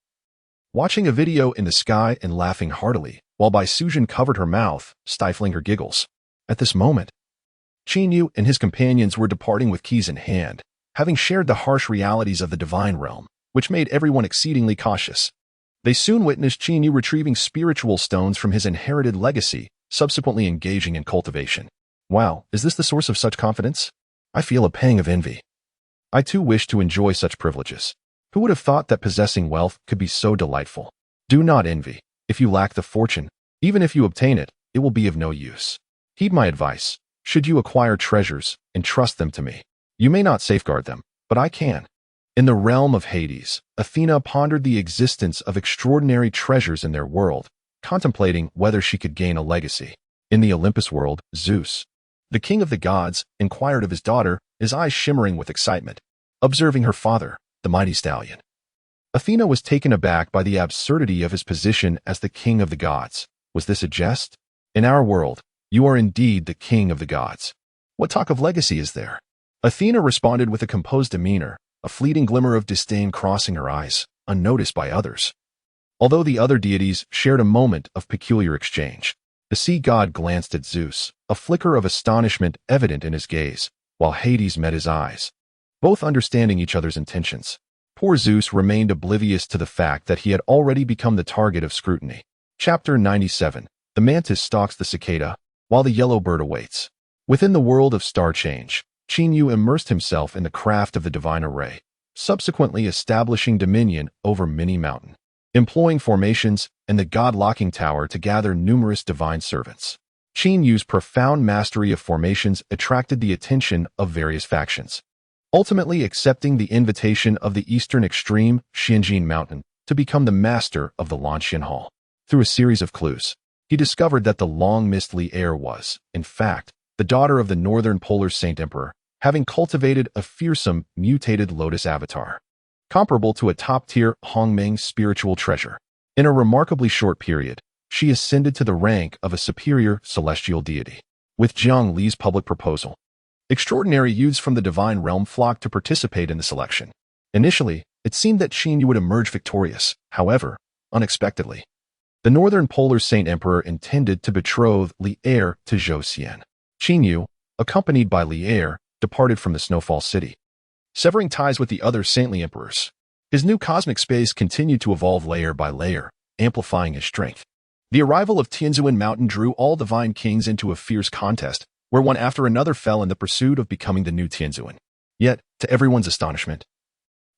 watching a video in the sky and laughing heartily, while Bai Sujin covered her mouth, stifling her giggles. At this moment, Qin Yu and his companions were departing with keys in hand, having shared the harsh realities of the divine realm, which made everyone exceedingly cautious. They soon witnessed Qin Yu retrieving spiritual stones from his inherited legacy, subsequently engaging in cultivation. Wow, is this the source of such confidence? I feel a pang of envy. I too wish to enjoy such privileges. Who would have thought that possessing wealth could be so delightful? Do not envy. If you lack the fortune, even if you obtain it, it will be of no use. Heed my advice. Should you acquire treasures, entrust them to me. You may not safeguard them, but I can. In the realm of Hades, Athena pondered the existence of extraordinary treasures in their world, contemplating whether she could gain a legacy. In the Olympus world, Zeus, the king of the gods, inquired of his daughter, his eyes shimmering with excitement, observing her father, the mighty stallion. Athena was taken aback by the absurdity of his position as the king of the gods. Was this a jest? In our world, you are indeed the king of the gods. What talk of legacy is there? Athena responded with a composed demeanor, a fleeting glimmer of disdain crossing her eyes, unnoticed by others. Although the other deities shared a moment of peculiar exchange, the sea god glanced at Zeus, a flicker of astonishment evident in his gaze, while Hades met his eyes, both understanding each other's intentions. Poor Zeus remained oblivious to the fact that he had already become the target of scrutiny. Chapter 97. The mantis stalks the cicada, while the yellow bird awaits. Within the world of star change, Qin Yu immersed himself in the craft of the divine array, subsequently establishing dominion over Mini Mountain, employing formations and the god-locking tower to gather numerous divine servants. Qin Yu's profound mastery of formations attracted the attention of various factions, ultimately accepting the invitation of the eastern extreme, Xianjin Mountain, to become the master of the Lanshan Hall. Through a series of clues, he discovered that the long-missed Li heir was, in fact, the daughter of the northern polar saint emperor, having cultivated a fearsome, mutated lotus avatar, comparable to a top-tier Hongmeng spiritual treasure. In a remarkably short period, she ascended to the rank of a superior celestial deity. With Jiang Li's public proposal, extraordinary youths from the divine realm flocked to participate in the selection. Initially, it seemed that Qin Yu would emerge victorious. However, unexpectedly, the northern polar saint emperor intended to betroth Li heir to Zhou Xian. Qin Yu, accompanied by Li heir, departed from the Snowfall City, severing ties with the other saintly emperors. His new cosmic space continued to evolve layer by layer, amplifying his strength. The arrival of Tianzuan Mountain drew all divine kings into a fierce contest, where one after another fell in the pursuit of becoming the new Tianzuan. Yet, to everyone's astonishment,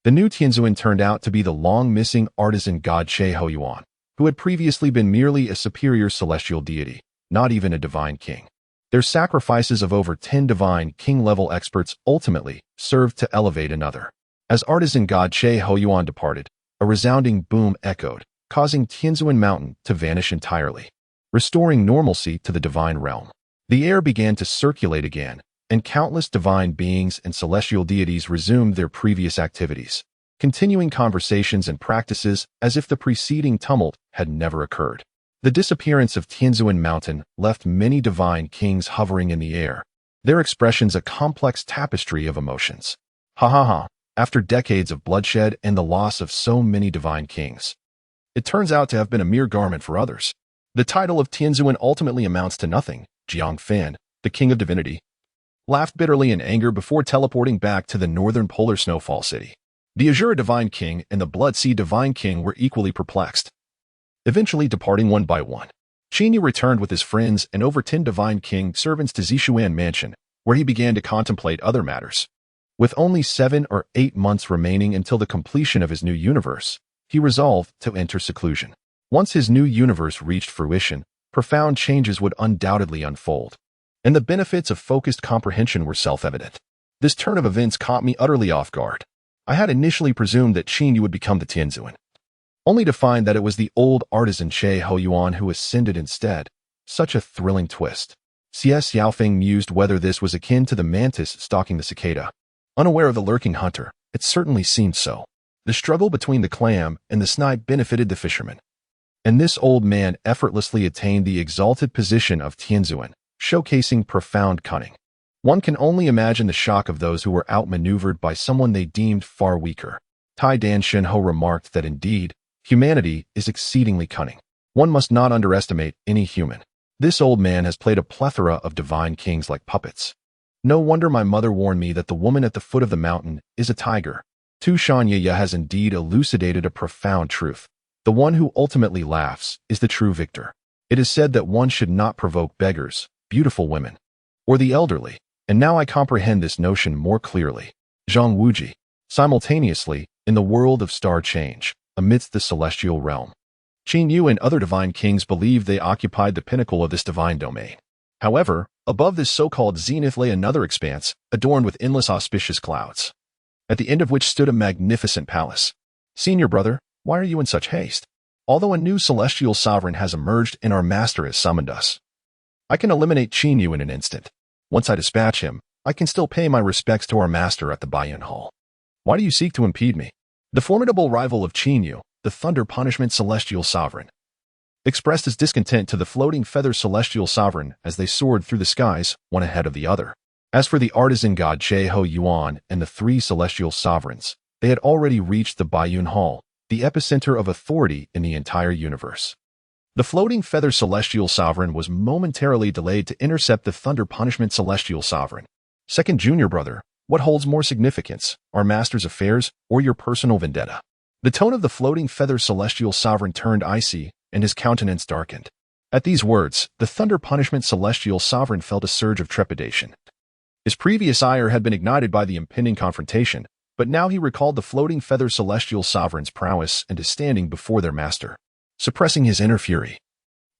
the new Tianzuan turned out to be the long-missing artisan god Che Hoyuan, who had previously been merely a superior celestial deity, not even a divine king. Their sacrifices of over 10 divine king-level experts ultimately served to elevate another. As artisan god Che Hoyuan departed, a resounding boom echoed, causing Tianzuan Mountain to vanish entirely, restoring normalcy to the divine realm. The air began to circulate again, and countless divine beings and celestial deities resumed their previous activities, continuing conversations and practices as if the preceding tumult had never occurred. The disappearance of Tianzuan Mountain left many divine kings hovering in the air, their expressions a complex tapestry of emotions. Ha ha ha, after decades of bloodshed and the loss of so many divine kings, it turns out to have been a mere garment for others. The title of Tianzuan ultimately amounts to nothing. Xiao Feng, the king of divinity, laughed bitterly in anger before teleporting back to the northern polar snowfall city. The Azure Divine King and the Blood Sea Divine King were equally perplexed, eventually departing one by one. Qin Yu returned with his friends and over 10 divine king servants to Zishuan Mansion, where he began to contemplate other matters. With only 7 or 8 months remaining until the completion of his new universe, he resolved to enter seclusion. Once his new universe reached fruition, profound changes would undoubtedly unfold, and the benefits of focused comprehension were self-evident. This turn of events caught me utterly off guard. I had initially presumed that Qin Yu would become the Tianzuan, only to find that it was the old artisan Che Hoyuan who ascended instead. Such a thrilling twist. Xiao Feng mused whether this was akin to the mantis stalking the cicada. Unaware of the lurking hunter, it certainly seemed so. The struggle between the clam and the snipe benefited the fisherman, and this old man effortlessly attained the exalted position of Tianzuan, showcasing profound cunning. One can only imagine the shock of those who were outmaneuvered by someone they deemed far weaker. Tai Dan Shenho remarked that indeed, humanity is exceedingly cunning. One must not underestimate any human. This old man has played a plethora of divine kings like puppets. No wonder my mother warned me that the woman at the foot of the mountain is a tiger. Tu Shanyaya has indeed elucidated a profound truth. The one who ultimately laughs is the true victor. It is said that one should not provoke beggars, beautiful women, or the elderly, and now I comprehend this notion more clearly. Zhang Wuji. Simultaneously, in the world of star change, amidst the celestial realm, Qin Yu and other divine kings believed they occupied the pinnacle of this divine domain. However, above this so-called zenith lay another expanse, adorned with endless auspicious clouds, at the end of which stood a magnificent palace. Senior brother, why are you in such haste? Although a new celestial sovereign has emerged and our master has summoned us, I can eliminate Qin Yu in an instant. Once I dispatch him, I can still pay my respects to our master at the Baiyun Hall. Why do you seek to impede me? The formidable rival of Qin Yu, the Thunder Punishment Celestial Sovereign, expressed his discontent to the floating feather Celestial Sovereign as they soared through the skies, one ahead of the other. As for the artisan god Che Ho Yuan and the three Celestial Sovereigns, they had already reached the Baiyun Hall, the epicenter of authority in the entire universe. The floating feather Celestial Sovereign was momentarily delayed to intercept the Thunder Punishment Celestial Sovereign. Second junior brother, what holds more significance, our master's affairs or your personal vendetta? The tone of the floating feather Celestial Sovereign turned icy, and his countenance darkened. At these words, the Thunder Punishment Celestial Sovereign felt a surge of trepidation. His previous ire had been ignited by the impending confrontation, but now he recalled the floating feather Celestial Sovereign's prowess and his standing before their master, suppressing his inner fury.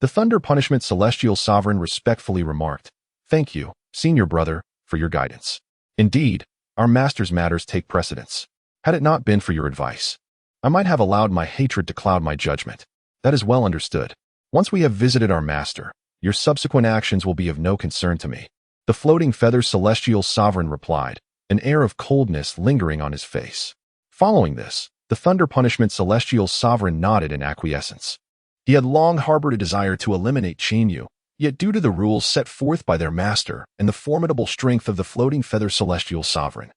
The Thunder Punishment Celestial Sovereign respectfully remarked, "Thank you, senior brother, for your guidance. Indeed, our master's matters take precedence. Had it not been for your advice, I might have allowed my hatred to cloud my judgment. That is well understood. Once we have visited our master, your subsequent actions will be of no concern to me." The floating feather Celestial Sovereign replied, an air of coldness lingering on his face. Following this, the Thunder Punishment Celestial Sovereign nodded in acquiescence. He had long harbored a desire to eliminate Qin Yu, yet due to the rules set forth by their master and the formidable strength of the floating feather Celestial Sovereign,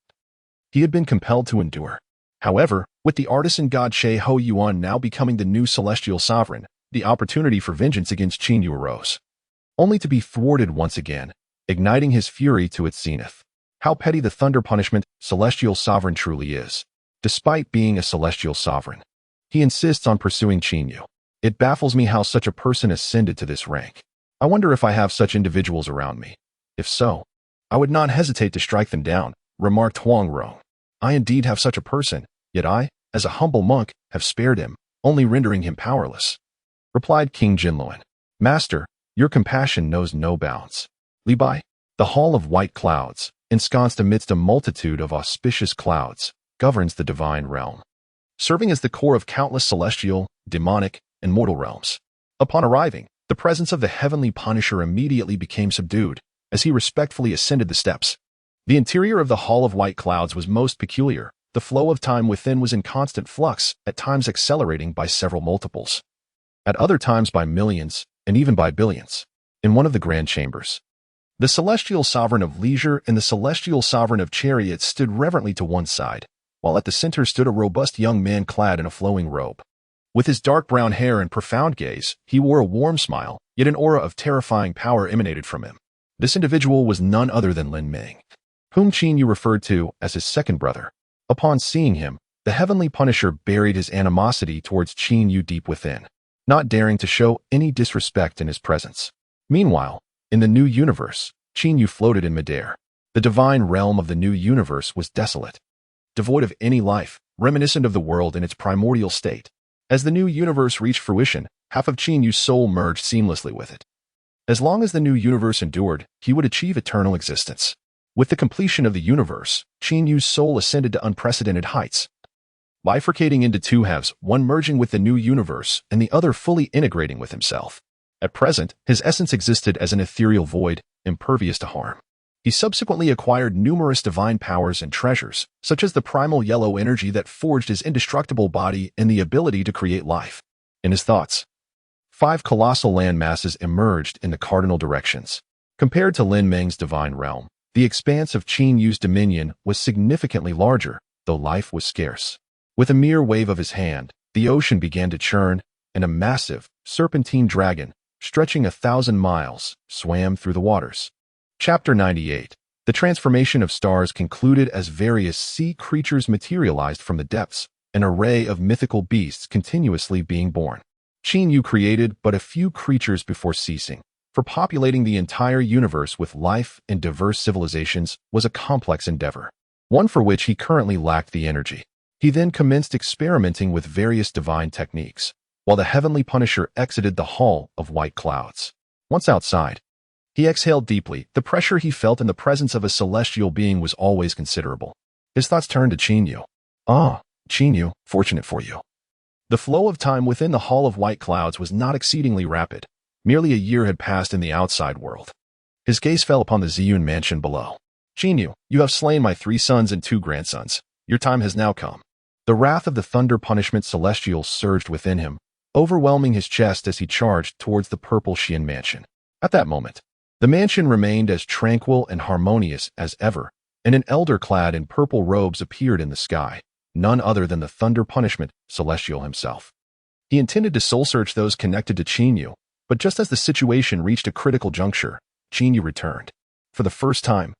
he had been compelled to endure. However, with the artisan god Che Ho Yuan now becoming the new Celestial Sovereign, the opportunity for vengeance against Qin Yu arose, only to be thwarted once again, igniting his fury to its zenith. How petty the Thunder Punishment Celestial Sovereign truly is. Despite being a Celestial Sovereign, he insists on pursuing Qin Yu. It baffles me how such a person ascended to this rank. I wonder if I have such individuals around me. If so, I would not hesitate to strike them down, remarked Huang Rong. I indeed have such a person, yet I, as a humble monk, have spared him, only rendering him powerless, replied King Jinluan. Master, your compassion knows no bounds. Li Bai, the Hall of White Clouds, ensconced amidst a multitude of auspicious clouds, governs the divine realm, serving as the core of countless celestial, demonic, and mortal realms. Upon arriving, the presence of the Heavenly Punisher immediately became subdued, as he respectfully ascended the steps. The interior of the Hall of White Clouds was most peculiar. The flow of time within was in constant flux, at times accelerating by several multiples, at other times by millions, and even by billions. In one of the grand chambers, the Celestial Sovereign of Leisure and the Celestial Sovereign of Chariots stood reverently to one side, while at the center stood a robust young man clad in a flowing robe. With his dark brown hair and profound gaze, he wore a warm smile, yet an aura of terrifying power emanated from him. This individual was none other than Lin Ming, whom Qin Yu referred to as his second brother. Upon seeing him, the Heavenly Punisher buried his animosity towards Qin Yu deep within, not daring to show any disrespect in his presence. Meanwhile, in the new universe, Qin Yu floated in midair. The divine realm of the new universe was desolate, devoid of any life, reminiscent of the world in its primordial state. As the new universe reached fruition, half of Qin Yu's soul merged seamlessly with it. As long as the new universe endured, he would achieve eternal existence. With the completion of the universe, Qin Yu's soul ascended to unprecedented heights, bifurcating into two halves, one merging with the new universe and the other fully integrating with himself. At present, his essence existed as an ethereal void, impervious to harm. He subsequently acquired numerous divine powers and treasures, such as the primal yellow energy that forged his indestructible body and the ability to create life. In his thoughts, 5 colossal land masses emerged in the cardinal directions. Compared to Lin Meng's divine realm, the expanse of Qin Yu's dominion was significantly larger, though life was scarce. With a mere wave of his hand, the ocean began to churn, and a massive, serpentine dragon, stretching 1,000 miles, swam through the waters. Chapter 98. The transformation of stars concluded as various sea creatures materialized from the depths, an array of mythical beasts continuously being born. Qin Yu created but a few creatures before ceasing, for populating the entire universe with life and diverse civilizations was a complex endeavor, one for which he currently lacked the energy. He then commenced experimenting with various divine techniques, while the Heavenly Punisher exited the Hall of White Clouds. Once outside, he exhaled deeply. The pressure he felt in the presence of a celestial being was always considerable. His thoughts turned to Qin Yu. Ah, Qin Yu, fortunate for you. The flow of time within the Hall of White Clouds was not exceedingly rapid. Merely a year had passed in the outside world. His gaze fell upon the Ziyun mansion below. Qin, you have slain my 3 sons and 2 grandsons. Your time has now come. The wrath of the thunder punishment celestial surged within him, overwhelming his chest as he charged towards the purple Xian mansion. At that moment, the mansion remained as tranquil and harmonious as ever, and an elder clad in purple robes appeared in the sky, none other than the thunder punishment celestial himself. He intended to soul-search those connected to Qin, but just as the situation reached a critical juncture, Qin returned. For the first time,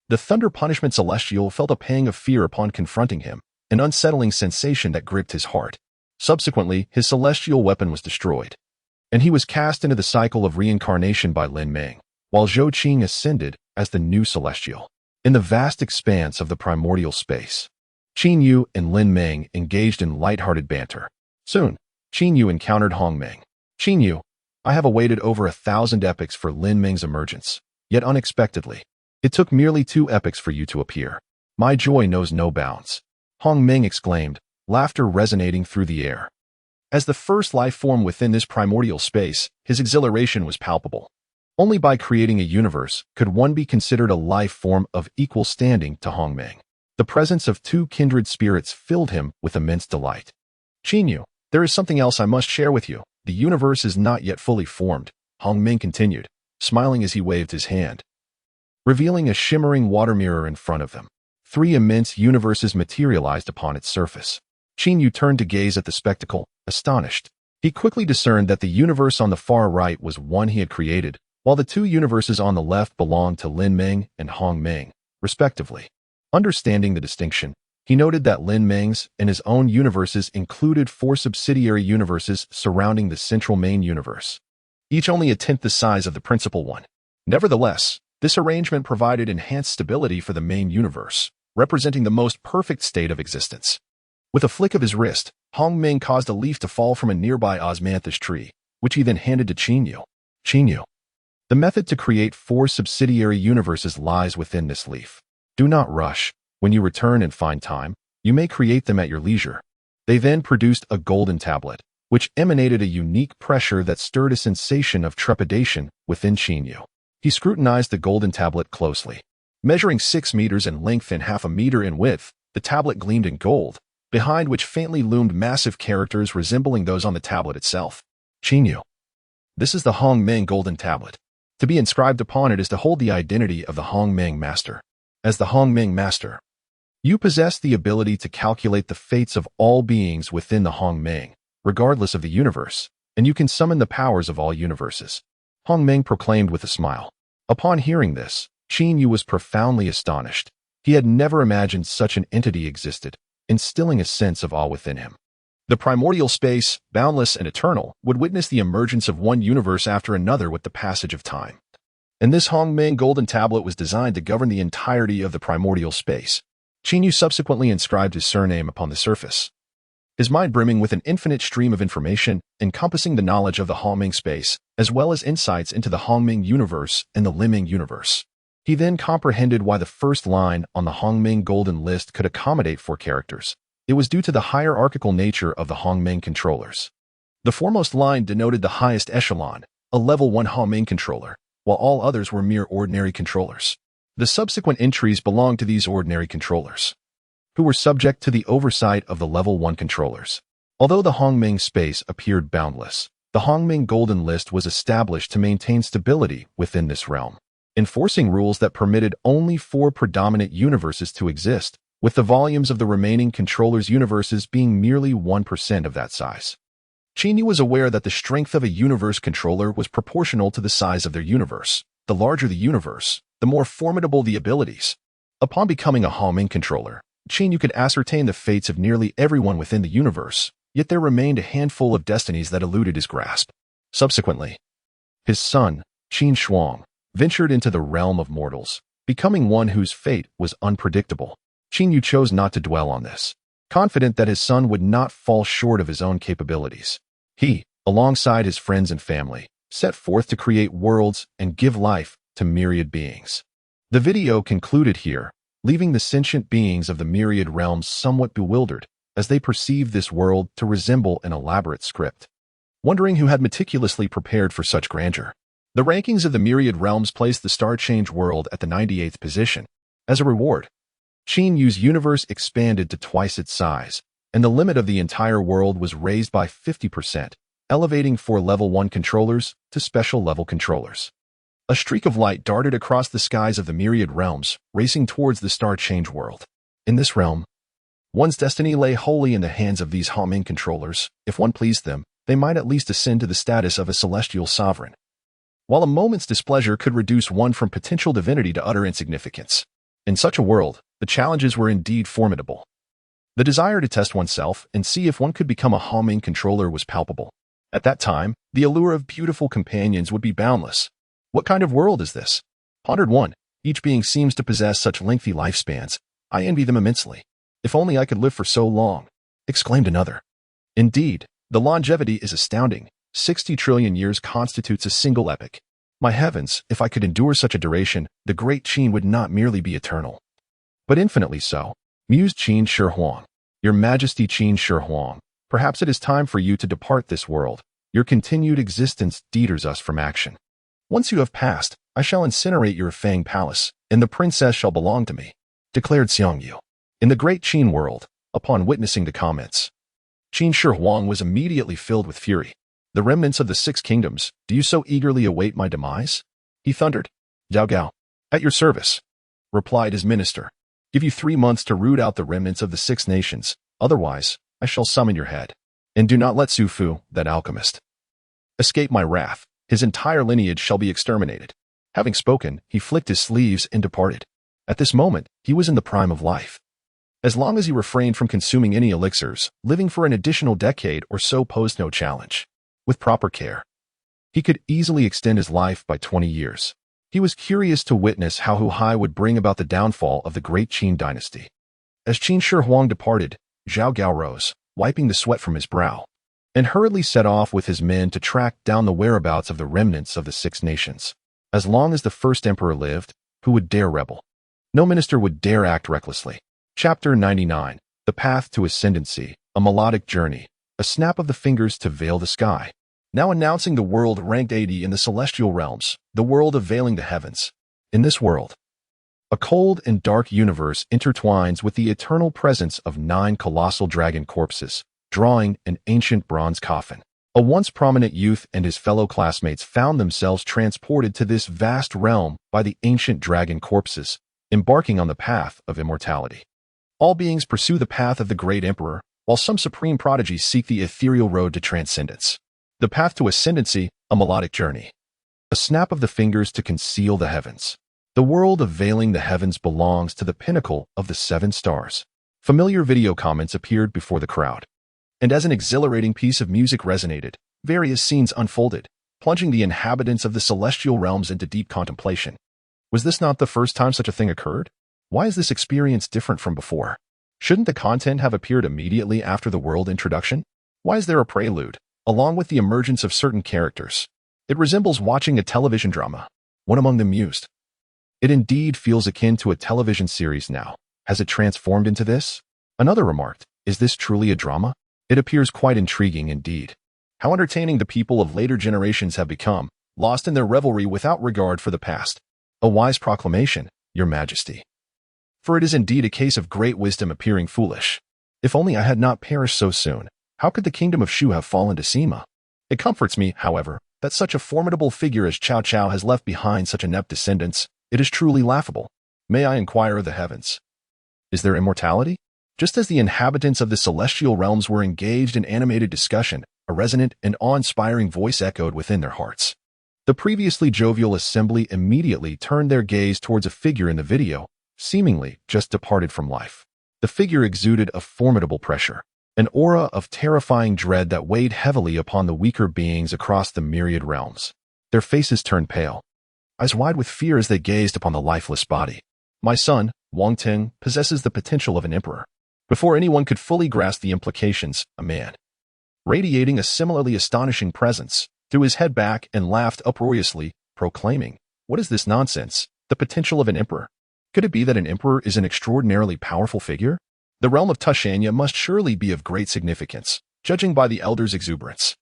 the thunder punishment celestial felt a pang of fear upon confronting him, an unsettling sensation that gripped his heart. Subsequently, his celestial weapon was destroyed, and he was cast into the cycle of reincarnation by Lin Meng, while Zhou Qing ascended as the new celestial. In the vast expanse of the primordial space, Qin Yu and Lin Meng engaged in light-hearted banter. Soon, Qin Yu encountered Hong Meng. Qin Yu, I have awaited over 1,000 epochs for Lin Meng's emergence, yet unexpectedly, it took merely 2 epochs for you to appear. My joy knows no bounds. Hong Meng exclaimed, laughter resonating through the air. As the first life form within this primordial space, his exhilaration was palpable. Only by creating a universe could one be considered a life form of equal standing to Hong Meng. The presence of 2 kindred spirits filled him with immense delight. Qin Yu, there is something else I must share with you. The universe is not yet fully formed, Hong Meng continued, smiling as he waved his hand, revealing a shimmering water mirror in front of them. 3 immense universes materialized upon its surface. Qin Yu turned to gaze at the spectacle, astonished. He quickly discerned that the universe on the far right was one he had created, while the 2 universes on the left belonged to Lin Meng and Hong Meng, respectively. Understanding the distinction, he noted that Lin Meng's and his own universes included 4 subsidiary universes surrounding the central main universe, each only a tenth the size of the principal one. Nevertheless, this arrangement provided enhanced stability for the main universe, representing the most perfect state of existence. With a flick of his wrist, Hong Meng caused a leaf to fall from a nearby osmanthus tree, which he then handed to Qin Yu. Qin Yu, the method to create 4 subsidiary universes lies within this leaf. Do not rush. When you return and find time, you may create them at your leisure. They then produced a golden tablet, which emanated a unique pressure that stirred a sensation of trepidation within Qin Yu. He scrutinized the golden tablet closely. Measuring 6 meters in length and half a meter in width, the tablet gleamed in gold, behind which faintly loomed massive characters resembling those on the tablet itself. Qin Yu, this is the Hong Meng golden tablet. To be inscribed upon it is to hold the identity of the Hong Meng master. As the Hong Meng master, you possess the ability to calculate the fates of all beings within the Hong Meng, regardless of the universe, and you can summon the powers of all universes. Hong Meng proclaimed with a smile. Upon hearing this, Qin Yu was profoundly astonished. He had never imagined such an entity existed, instilling a sense of awe within him. The primordial space, boundless and eternal, would witness the emergence of one universe after another with the passage of time. And this Hong Meng golden tablet was designed to govern the entirety of the primordial space. Qin Yu subsequently inscribed his surname upon the surface, his mind brimming with an infinite stream of information encompassing the knowledge of the Hongmeng space, as well as insights into the Hongmeng universe and the Liming universe. He then comprehended why the first line on the Hongmeng golden list could accommodate 4 characters. It was due to the hierarchical nature of the Hongmeng controllers. The foremost line denoted the highest echelon, a level 1 Hongmeng controller, while all others were mere ordinary controllers. The subsequent entries belonged to these ordinary controllers, who were subject to the oversight of the level 1 controllers. Although the Hongmeng space appeared boundless, the Hongmeng golden list was established to maintain stability within this realm, enforcing rules that permitted only 4 predominant universes to exist, with the volumes of the remaining controllers' universes being merely 1% of that size. Qin Yu was aware that the strength of a universe controller was proportional to the size of their universe. The larger the universe, the more formidable the abilities. Upon becoming a Hongmeng controller, Qin Yu could ascertain the fates of nearly everyone within the universe, yet there remained a handful of destinies that eluded his grasp. Subsequently, his son, Qin Shuang, ventured into the realm of mortals, becoming one whose fate was unpredictable. Qin Yu chose not to dwell on this, confident that his son would not fall short of his own capabilities. He, alongside his friends and family, set forth to create worlds and give life to myriad beings. The video concluded here, leaving the sentient beings of the myriad realms somewhat bewildered, as they perceived this world to resemble an elaborate script, wondering who had meticulously prepared for such grandeur. The rankings of the myriad realms placed the Star Change world at the 98th position. As a reward, Qin Yu's universe expanded to twice its size, and the limit of the entire world was raised by 50%, elevating 4 level 1 controllers to special level controllers. A streak of light darted across the skies of the myriad realms, racing towards the Star Change world. In this realm, one's destiny lay wholly in the hands of these Homing controllers. If one pleased them, they might at least ascend to the status of a celestial sovereign, while a moment's displeasure could reduce one from potential divinity to utter insignificance. In such a world, the challenges were indeed formidable. The desire to test oneself and see if one could become a Homing controller was palpable. At that time, the allure of beautiful companions would be boundless. What kind of world is this? Pondered one. Each being seems to possess such lengthy lifespans. I envy them immensely. If only I could live for so long, exclaimed another. Indeed, the longevity is astounding. 60 trillion years constitutes a single epoch. My heavens, if I could endure such a duration, the great Qin would not merely be eternal, but infinitely so, mused Qin Shi Huang. Your Majesty Qin Shi Huang, perhaps it is time for you to depart this world. Your continued existence deters us from action. Once you have passed, I shall incinerate your Feng palace, and the princess shall belong to me, declared Xiang Yu. In the great Qin world, upon witnessing the comments, Qin Shi Huang was immediately filled with fury. The remnants of the 6 kingdoms, do you so eagerly await my demise? He thundered. Zhao Gao, at your service, replied his minister. Give you 3 months to root out the remnants of the 6 nations, otherwise, I shall summon your head. And do not let Su Fu, that alchemist, escape my wrath. His entire lineage shall be exterminated. Having spoken, he flicked his sleeves and departed. At this moment, he was in the prime of life. As long as he refrained from consuming any elixirs, living for an additional decade or so posed no challenge. With proper care, he could easily extend his life by 20 years. He was curious to witness how Hu Hai would bring about the downfall of the great Qin dynasty. As Qin Shi Huang departed, Zhao Gao rose, wiping the sweat from his brow, and hurriedly set off with his men to track down the whereabouts of the remnants of the 6 nations. As long as the first emperor lived, who would dare rebel? No minister would dare act recklessly. Chapter 99. The Path to Ascendancy, a melodic journey, a snap of the fingers to veil the sky. Now announcing the world ranked 80 in the celestial realms, the world of veiling the heavens. In this world, a cold and dark universe intertwines with the eternal presence of 9 colossal dragon corpses, drawing an ancient bronze coffin. A once prominent youth and his fellow classmates found themselves transported to this vast realm by the ancient dragon corpses, embarking on the path of immortality. All beings pursue the path of the great emperor, while some supreme prodigies seek the ethereal road to transcendence. The path to ascendancy, a melodic journey. A snap of the fingers to conceal the heavens. The world of veiling the heavens belongs to the pinnacle of the 7 stars. Familiar video comments appeared before the crowd. And as an exhilarating piece of music resonated, various scenes unfolded, plunging the inhabitants of the celestial realms into deep contemplation. Was this not the first time such a thing occurred? Why is this experience different from before? Shouldn't the content have appeared immediately after the world introduction? Why is there a prelude, along with the emergence of certain characters? It resembles watching a television drama. One among them mused. It indeed feels akin to a television series now. Has it transformed into this? Another remarked, is this truly a drama? It appears quite intriguing indeed. How entertaining the people of later generations have become, lost in their revelry without regard for the past. A wise proclamation, Your Majesty. For it is indeed a case of great wisdom appearing foolish. If only I had not perished so soon, how could the kingdom of Shu have fallen to Sima? It comforts me, however, that such a formidable figure as Cao Cao has left behind such inept descendants. It is truly laughable. May I inquire of the heavens? Is there immortality? Just as the inhabitants of the celestial realms were engaged in animated discussion, a resonant and awe-inspiring voice echoed within their hearts. The previously jovial assembly immediately turned their gaze towards a figure in the video, seemingly just departed from life. The figure exuded a formidable pressure, an aura of terrifying dread that weighed heavily upon the weaker beings across the myriad realms. Their faces turned pale, eyes wide with fear as they gazed upon the lifeless body. My son, Wang Ting, possesses the potential of an emperor. Before anyone could fully grasp the implications, a man, radiating a similarly astonishing presence, threw his head back and laughed uproariously, proclaiming, "What is this nonsense? The potential of an emperor? Could it be that an emperor is an extraordinarily powerful figure? The realm of Tushanya must surely be of great significance, judging by the elder's exuberance.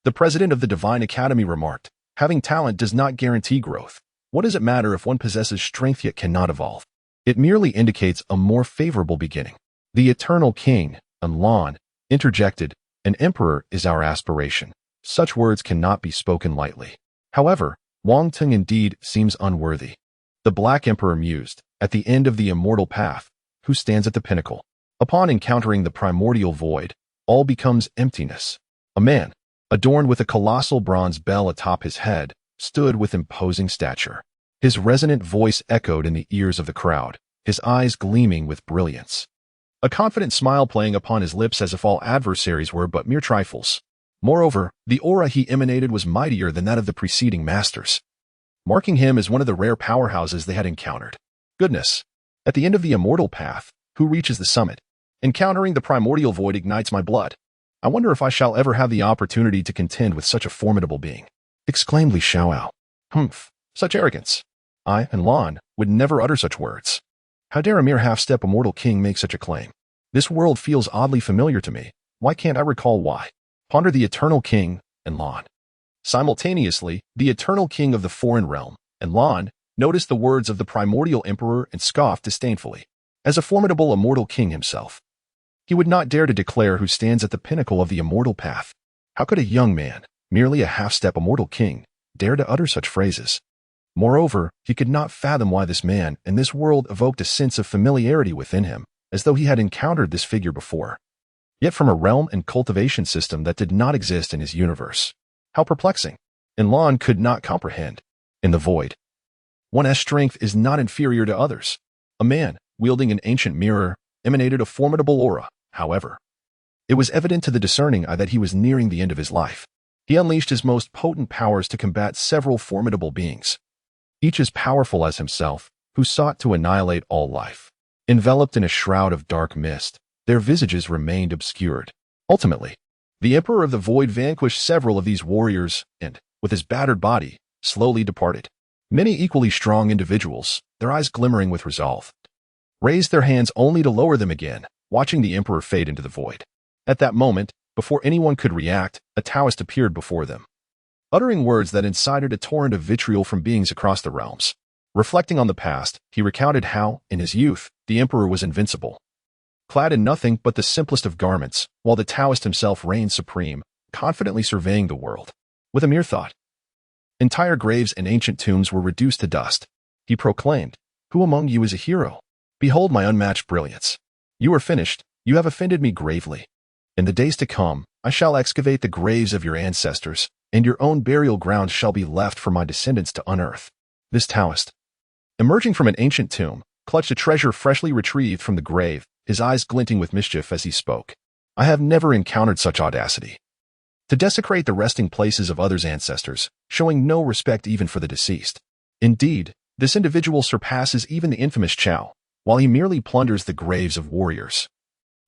The president of the Divine Academy remarked, having talent does not guarantee growth. What does it matter if one possesses strength yet cannot evolve? It merely indicates a more favorable beginning. The eternal king, Anlan, interjected, an emperor is our aspiration. Such words cannot be spoken lightly. However, Wang Tung indeed seems unworthy. The Black Emperor mused, at the end of the immortal path, who stands at the pinnacle. Upon encountering the primordial void, all becomes emptiness. A man, adorned with a colossal bronze bell atop his head, stood with imposing stature. His resonant voice echoed in the ears of the crowd, his eyes gleaming with brilliance. A confident smile playing upon his lips as if all adversaries were but mere trifles. Moreover, the aura he emanated was mightier than that of the preceding masters, marking him as one of the rare powerhouses they had encountered. Goodness! At the end of the immortal path, who reaches the summit? Encountering the primordial void ignites my blood. I wonder if I shall ever have the opportunity to contend with such a formidable being. Exclaimed Li Xiaoao. Humph! Such arrogance! I and Lan would never utter such words. How dare a mere half-step immortal king make such a claim? This world feels oddly familiar to me. Why can't I recall why? Ponder the eternal king and Lan. Simultaneously, the eternal king of the foreign realm and Lan noticed the words of the primordial emperor and scoffed disdainfully. As a formidable immortal king himself, he would not dare to declare who stands at the pinnacle of the immortal path. How could a young man, merely a half-step immortal king, dare to utter such phrases? Moreover, he could not fathom why this man and this world evoked a sense of familiarity within him, as though he had encountered this figure before, yet from a realm and cultivation system that did not exist in his universe. How perplexing! And Lan could not comprehend. In the void, one's strength is not inferior to others. A man, wielding an ancient mirror, emanated a formidable aura, however. It was evident to the discerning eye that he was nearing the end of his life. He unleashed his most potent powers to combat several formidable beings, each as powerful as himself, who sought to annihilate all life. Enveloped in a shroud of dark mist, their visages remained obscured. Ultimately, the Emperor of the Void vanquished several of these warriors and, with his battered body, slowly departed. Many equally strong individuals, their eyes glimmering with resolve, raised their hands only to lower them again, watching the Emperor fade into the void. At that moment, before anyone could react, a Taoist appeared before them, uttering words that incited a torrent of vitriol from beings across the realms. Reflecting on the past, he recounted how, in his youth, the Emperor was invincible, clad in nothing but the simplest of garments, while the Taoist himself reigned supreme, confidently surveying the world. With a mere thought, entire graves and ancient tombs were reduced to dust. He proclaimed, "Who among you is a hero? Behold my unmatched brilliance. You are finished. You have offended me gravely. In the days to come, I shall excavate the graves of your ancestors, and your own burial grounds shall be left for my descendants to unearth." This Taoist, emerging from an ancient tomb, clutched a treasure freshly retrieved from the grave, his eyes glinting with mischief as he spoke. I have never encountered such audacity. To desecrate the resting places of others' ancestors, showing no respect even for the deceased. Indeed, this individual surpasses even the infamous Qiao, while he merely plunders the graves of warriors.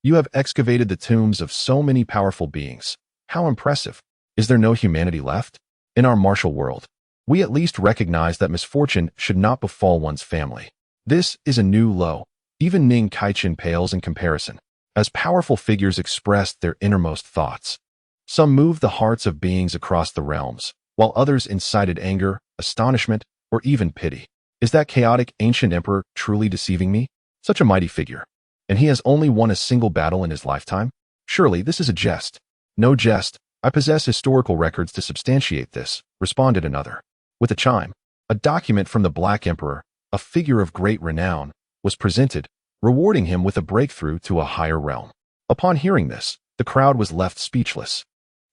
You have excavated the tombs of so many powerful beings. How impressive! Is there no humanity left? In our martial world, we at least recognize that misfortune should not befall one's family. This is a new low. Even Ning Kaichin pales in comparison, as powerful figures expressed their innermost thoughts. Some moved the hearts of beings across the realms, while others incited anger, astonishment, or even pity. Is that chaotic ancient emperor truly deceiving me? Such a mighty figure. And he has only won a single battle in his lifetime? Surely this is a jest. No jest. I possess historical records to substantiate this, responded another. With a chime, a document from the Black Emperor, a figure of great renown, was presented, rewarding him with a breakthrough to a higher realm. Upon hearing this, the crowd was left speechless.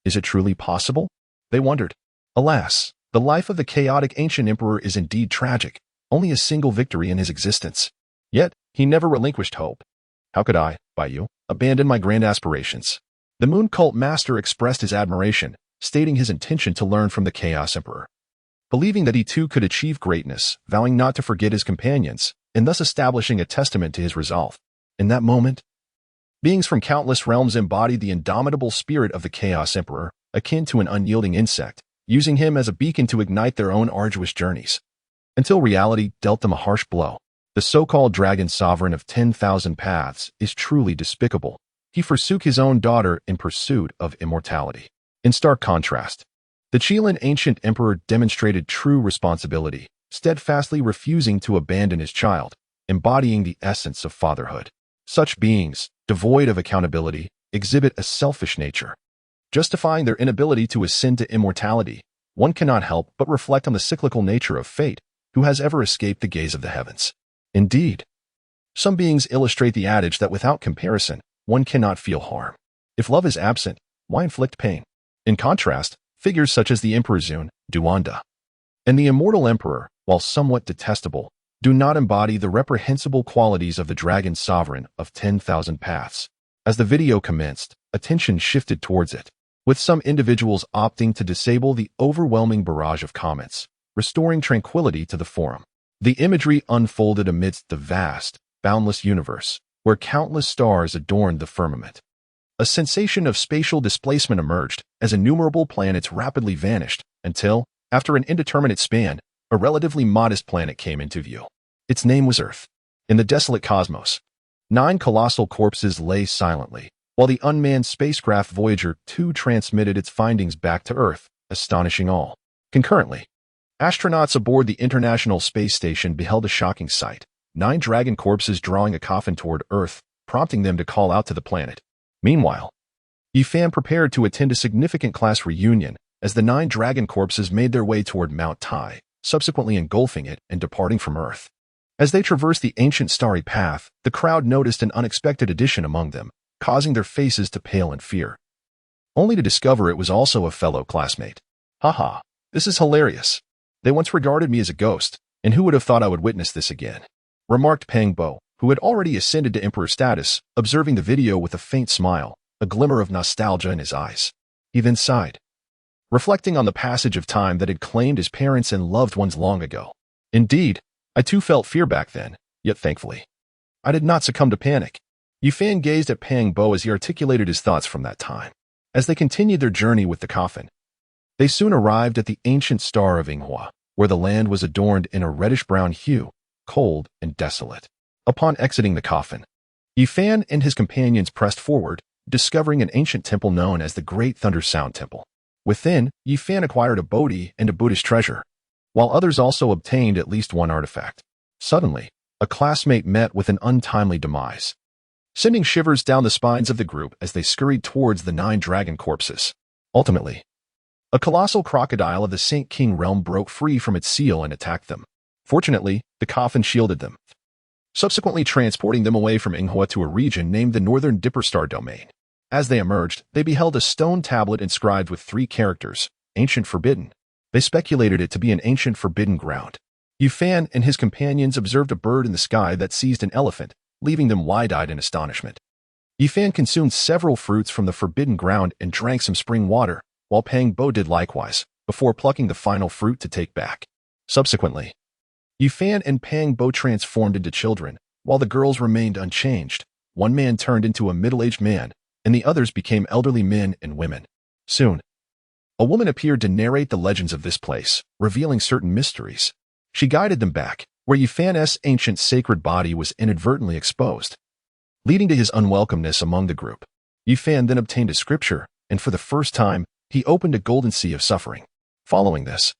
Is it truly possible? They wondered. Alas, the life of the chaotic ancient emperor is indeed tragic, only a single victory in his existence. Yet, he never relinquished hope. How could I, by you, abandon my grand aspirations? The moon cult master expressed his admiration, stating his intention to learn from the Chaos Emperor, believing that he too could achieve greatness, vowing not to forget his companions, and thus establishing a testament to his resolve. In that moment, beings from countless realms embodied the indomitable spirit of the Chaos Emperor, akin to an unyielding insect, using him as a beacon to ignite their own arduous journeys, until reality dealt them a harsh blow. The so-called dragon sovereign of 10,000 paths is truly despicable. He forsook his own daughter in pursuit of immortality. In stark contrast, the Qin ancient emperor demonstrated true responsibility, steadfastly refusing to abandon his child, embodying the essence of fatherhood. Such beings, devoid of accountability, exhibit a selfish nature. Justifying their inability to ascend to immortality, one cannot help but reflect on the cyclical nature of fate. Who has ever escaped the gaze of the heavens? Indeed, some beings illustrate the adage that without comparison, one cannot feel harm. If love is absent, why inflict pain? In contrast, figures such as the Emperor Zun, Duanda, and the Immortal Emperor, while somewhat detestable, do not embody the reprehensible qualities of the dragon sovereign of 10,000 paths. As the video commenced, attention shifted towards it, with some individuals opting to disable the overwhelming barrage of comments, restoring tranquility to the forum. The imagery unfolded amidst the vast, boundless universe, where countless stars adorned the firmament. A sensation of spatial displacement emerged as innumerable planets rapidly vanished until, after an indeterminate span, a relatively modest planet came into view. Its name was Earth. In the desolate cosmos, 9 colossal corpses lay silently, while the unmanned spacecraft Voyager 2 transmitted its findings back to Earth, astonishing all. Concurrently, astronauts aboard the International Space Station beheld a shocking sight: 9 dragon corpses drawing a coffin toward Earth, prompting them to call out to the planet. Meanwhile, Yifan prepared to attend a significant class reunion as the 9 dragon corpses made their way toward Mount Tai, subsequently engulfing it and departing from Earth. As they traversed the ancient starry path, the crowd noticed an unexpected addition among them, causing their faces to pale in fear, only to discover it was also a fellow classmate. Haha, this is hilarious. They once regarded me as a ghost, and who would have thought I would witness this again? Remarked Pang Bo, who had already ascended to emperor status, observing the video with a faint smile, a glimmer of nostalgia in his eyes. He then sighed, reflecting on the passage of time that had claimed his parents and loved ones long ago. Indeed, I too felt fear back then, yet thankfully, I did not succumb to panic. Yifan gazed at Pang Bo as he articulated his thoughts from that time. As they continued their journey with the coffin, they soon arrived at the ancient star of Yinghua, where the land was adorned in a reddish-brown hue, cold and desolate. Upon exiting the coffin, Yifan and his companions pressed forward, discovering an ancient temple known as the Great Thunder Sound Temple. Within, Yifan acquired a Bodhi and a Buddhist treasure, while others also obtained at least one artifact. Suddenly, a classmate met with an untimely demise, sending shivers down the spines of the group as they scurried towards the 9 dragon corpses. Ultimately, a colossal crocodile of the Saint King realm broke free from its seal and attacked them. Fortunately, the coffin shielded them, subsequently transporting them away from Yinghua to a region named the Northern Dipper Star Domain. As they emerged, they beheld a stone tablet inscribed with 3 characters, Ancient Forbidden. They speculated it to be an ancient forbidden ground. Yifan and his companions observed a bird in the sky that seized an elephant, leaving them wide-eyed in astonishment. Yifan consumed several fruits from the forbidden ground and drank some spring water, while Pang Bo did likewise, before plucking the final fruit to take back. Subsequently, Yifan and Pang Bo transformed into children, while the girls remained unchanged. One man turned into a middle-aged man, and the others became elderly men and women. Soon, a woman appeared to narrate the legends of this place, revealing certain mysteries. She guided them back, where Yifan's ancient sacred body was inadvertently exposed, leading to his unwelcomeness among the group. Yifan then obtained a scripture, and for the first time, he opened a golden sea of suffering. Following this,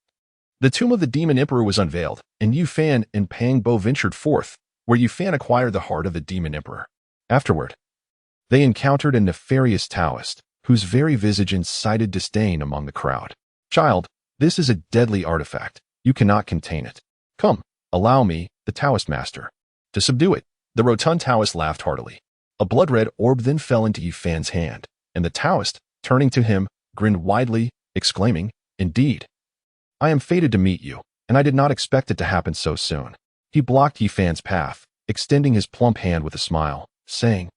the tomb of the demon emperor was unveiled, and Yifan and Pang Bo ventured forth, where Yifan acquired the heart of the demon emperor. Afterward, they encountered a nefarious Taoist, whose very visage incited disdain among the crowd. Child, this is a deadly artifact. You cannot contain it. Come, allow me, the Taoist master, to subdue it. The rotund Taoist laughed heartily. A blood-red orb then fell into Yifan's hand, and the Taoist, turning to him, grinned widely, exclaiming, "Indeed, I am fated to meet you, and I did not expect it to happen so soon." He blocked Yifan's path, extending his plump hand with a smile, saying,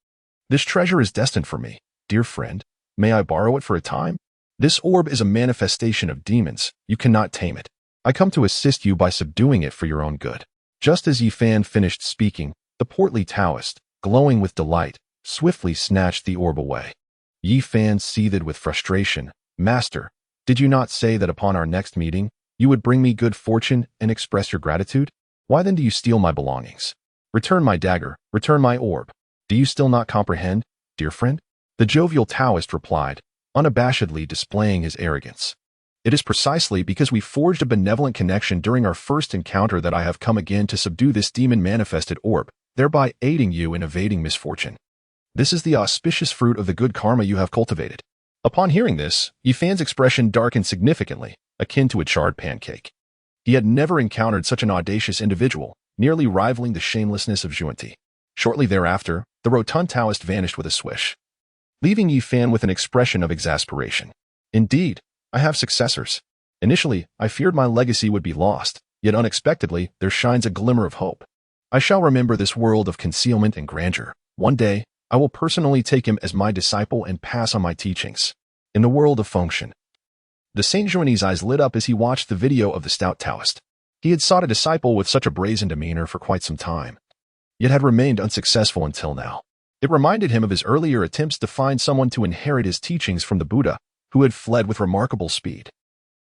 "This treasure is destined for me, dear friend. May I borrow it for a time? This orb is a manifestation of demons. You cannot tame it. I come to assist you by subduing it for your own good." Just as Yifan finished speaking, the portly Taoist, glowing with delight, swiftly snatched the orb away. Yifan seethed with frustration. "Master, did you not say that upon our next meeting, you would bring me good fortune and express your gratitude? Why then do you steal my belongings?" Return my dagger, return my orb. Do you still not comprehend, dear friend? The jovial Taoist replied, unabashedly displaying his arrogance. It is precisely because we forged a benevolent connection during our first encounter that I have come again to subdue this demon-manifested orb, thereby aiding you in evading misfortune. This is the auspicious fruit of the good karma you have cultivated. Upon hearing this, Yifan's expression darkened significantly, akin to a charred pancake. He had never encountered such an audacious individual, nearly rivaling the shamelessness of Zhuanti. Shortly thereafter, the rotund Taoist vanished with a swish, leaving Yifan with an expression of exasperation. Indeed, I have successors. Initially, I feared my legacy would be lost, yet unexpectedly, there shines a glimmer of hope. I shall remember this world of concealment and grandeur. One day, I will personally take him as my disciple and pass on my teachings. In the world of function. The Saint Zhuani's eyes lit up as he watched the video of the stout Taoist. He had sought a disciple with such a brazen demeanor for quite some time, yet had remained unsuccessful until now. It reminded him of his earlier attempts to find someone to inherit his teachings from the Buddha, who had fled with remarkable speed.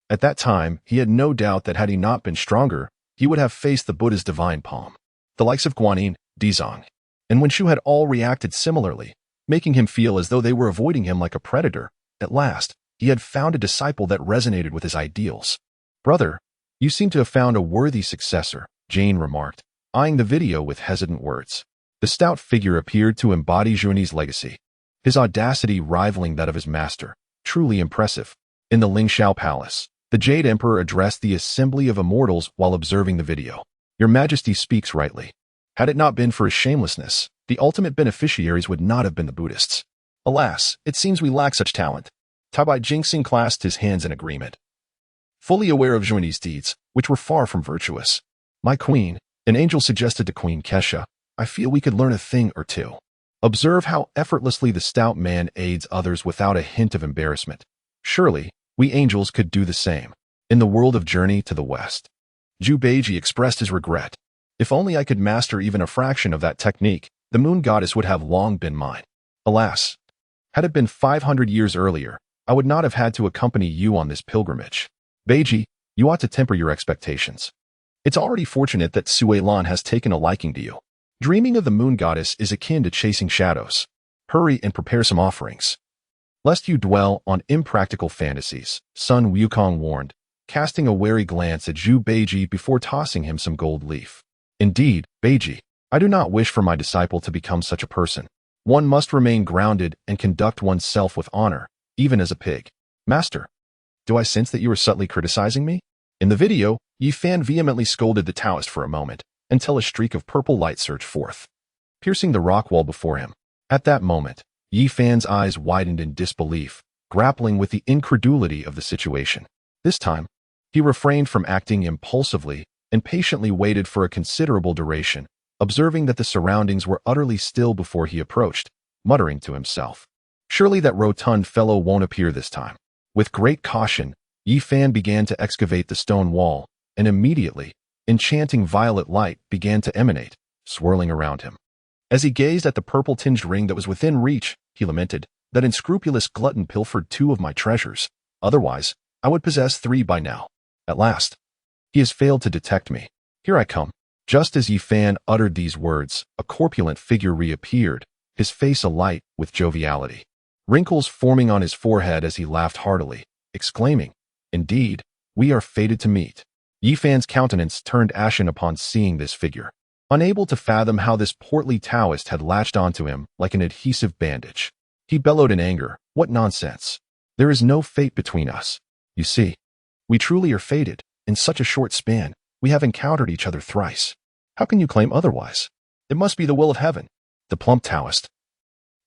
At that time, he had no doubt that had he not been stronger, he would have faced the Buddha's divine palm, the likes of Guanyin, Dizong, and Wenshu had all reacted similarly, making him feel as though they were avoiding him like a predator. At last, he had found a disciple that resonated with his ideals. Brother, you seem to have found a worthy successor, Jane remarked, eyeing the video with hesitant words. The stout figure appeared to embody Zhuani's legacy, his audacity rivaling that of his master, truly impressive. In the Lingxiao Palace, the Jade Emperor addressed the assembly of immortals while observing the video. Your Majesty speaks rightly. Had it not been for his shamelessness, the ultimate beneficiaries would not have been the Buddhists. Alas, it seems we lack such talent. Tabai Jingxing clasped his hands in agreement, fully aware of Zhuani's deeds, which were far from virtuous. My queen, an angel suggested to Queen Kesha, I feel we could learn a thing or two. Observe how effortlessly the stout man aids others without a hint of embarrassment. Surely, we angels could do the same. In the world of Journey to the West, Zhu Beiji expressed his regret. If only I could master even a fraction of that technique, the moon goddess would have long been mine. Alas, had it been 500 years earlier, I would not have had to accompany you on this pilgrimage. Beiji, you ought to temper your expectations. It's already fortunate that Sui Lan has taken a liking to you. Dreaming of the moon goddess is akin to chasing shadows. Hurry and prepare some offerings, lest you dwell on impractical fantasies, Sun Wukong warned, casting a wary glance at Zhu Beiji before tossing him some gold leaf. Indeed, Beiji, I do not wish for my disciple to become such a person. One must remain grounded and conduct oneself with honor, even as a pig. Master, do I sense that you are subtly criticizing me? In the video, Yifan vehemently scolded the Taoist for a moment, until a streak of purple light surged forth, piercing the rock wall before him. At that moment, Yifan's eyes widened in disbelief, grappling with the incredulity of the situation. This time, he refrained from acting impulsively and patiently waited for a considerable duration, observing that the surroundings were utterly still before he approached, muttering to himself, surely that rotund fellow won't appear this time. With great caution, Yifan began to excavate the stone wall, and immediately, enchanting violet light began to emanate, swirling around him. As he gazed at the purple-tinged ring that was within reach, he lamented, that unscrupulous glutton pilfered 2 of my treasures. Otherwise, I would possess 3 by now. At last, he has failed to detect me. Here I come. Just as Yifan uttered these words, a corpulent figure reappeared, his face alight with joviality, wrinkles forming on his forehead as he laughed heartily, exclaiming, Indeed, we are fated to meet. Yifan's countenance turned ashen upon seeing this figure, unable to fathom how this portly Taoist had latched onto him like an adhesive bandage. He bellowed in anger, What nonsense! There is no fate between us. You see, we truly are fated. In such a short span, we have encountered each other thrice. How can you claim otherwise? It must be the will of heaven. The plump Taoist,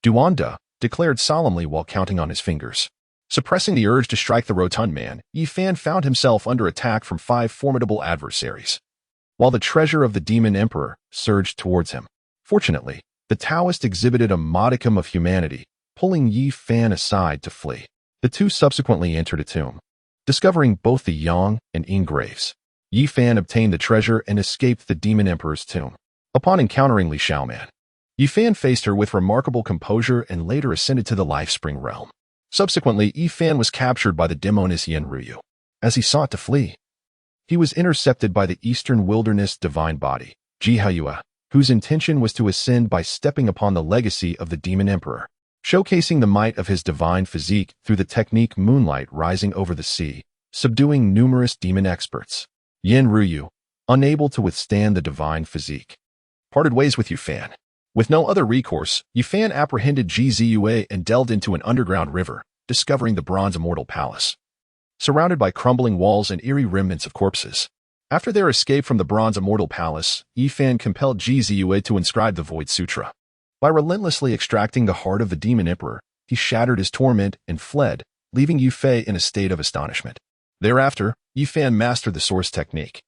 Duanda, declared solemnly while counting on his fingers. Suppressing the urge to strike the rotund man, Yifan found himself under attack from 5 formidable adversaries, while the treasure of the demon emperor surged towards him. Fortunately, the Taoist exhibited a modicum of humanity, pulling Yifan aside to flee. The two subsequently entered a tomb, discovering both the Yang and Ying graves. Yifan obtained the treasure and escaped the demon emperor's tomb. Upon encountering Li Xiaoman, Yifan faced her with remarkable composure and later ascended to the Lifespring realm. Subsequently, Yifan was captured by the demoness Yenryu. As he sought to flee, he was intercepted by the Eastern Wilderness divine body, Jihaiyue, whose intention was to ascend by stepping upon the legacy of the demon emperor, showcasing the might of his divine physique through the technique Moonlight Rising over the Sea, subduing numerous demon experts. Yin Ruyu, unable to withstand the divine physique, parted ways with Yufan. With no other recourse, Yufan apprehended Gzue and delved into an underground river, discovering the Bronze Immortal Palace. Surrounded by crumbling walls and eerie remnants of corpses. After their escape from the Bronze Immortal Palace, Yifan compelled Gzue to inscribe the Void Sutra. By relentlessly extracting the heart of the Demon Emperor, he shattered his torment and fled, leaving Yufei in a state of astonishment. Thereafter, Yifan mastered the Source technique,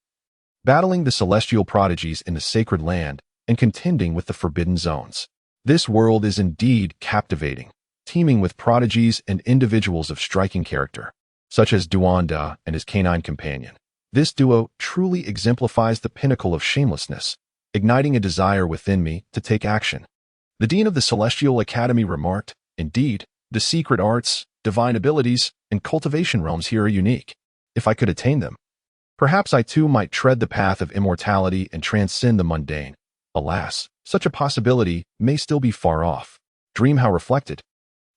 battling the celestial prodigies in the Sacred Land and contending with the Forbidden Zones. This world is indeed captivating, teeming with prodigies and individuals of striking character, such as Duanda and his canine companion. This duo truly exemplifies the pinnacle of shamelessness, igniting a desire within me to take action. The Dean of the Celestial Academy remarked, "Indeed, the secret arts, divine abilities, and cultivation realms here are unique. If I could attain them, perhaps I too might tread the path of immortality and transcend the mundane. Alas, such a possibility may still be far off." Dream how reflected.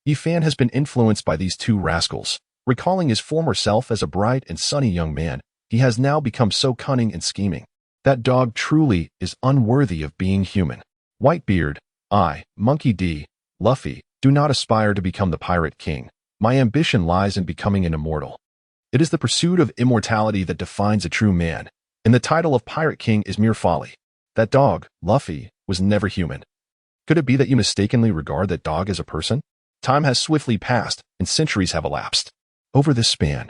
Yifan has been influenced by these two rascals. Recalling his former self as a bright and sunny young man, he has now become so cunning and scheming. That dog truly is unworthy of being human. Whitebeard, I, Monkey D, Luffy, do not aspire to become the Pirate King. My ambition lies in becoming an immortal. It is the pursuit of immortality that defines a true man, and the title of Pirate King is mere folly. That dog, Luffy, was never human. Could it be that you mistakenly regard that dog as a person? Time has swiftly passed, and centuries have elapsed. Over this span,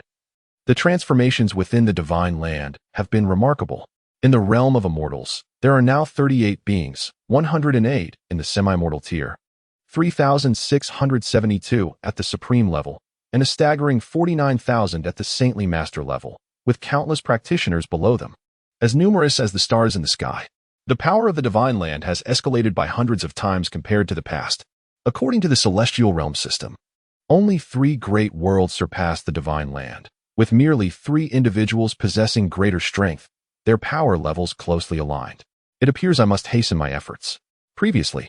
the transformations within the Divine Land have been remarkable. In the realm of immortals, there are now 38 beings, 108 in the semi-mortal tier, 3,672 at the supreme level, and a staggering 49,000 at the saintly master level, with countless practitioners below them, as numerous as the stars in the sky. The power of the Divine Land has escalated by hundreds of times compared to the past. According to the Celestial Realm system, only 3 great worlds surpass the Divine Land, with merely 3 individuals possessing greater strength, their power levels closely aligned. It appears I must hasten my efforts. Previously,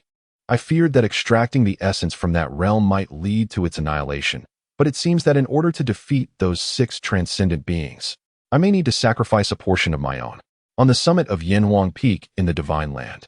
I feared that extracting the essence from that realm might lead to its annihilation, but it seems that in order to defeat those 6 transcendent beings, I may need to sacrifice a portion of my own. On the summit of Yanhuang Peak in the Divine Land,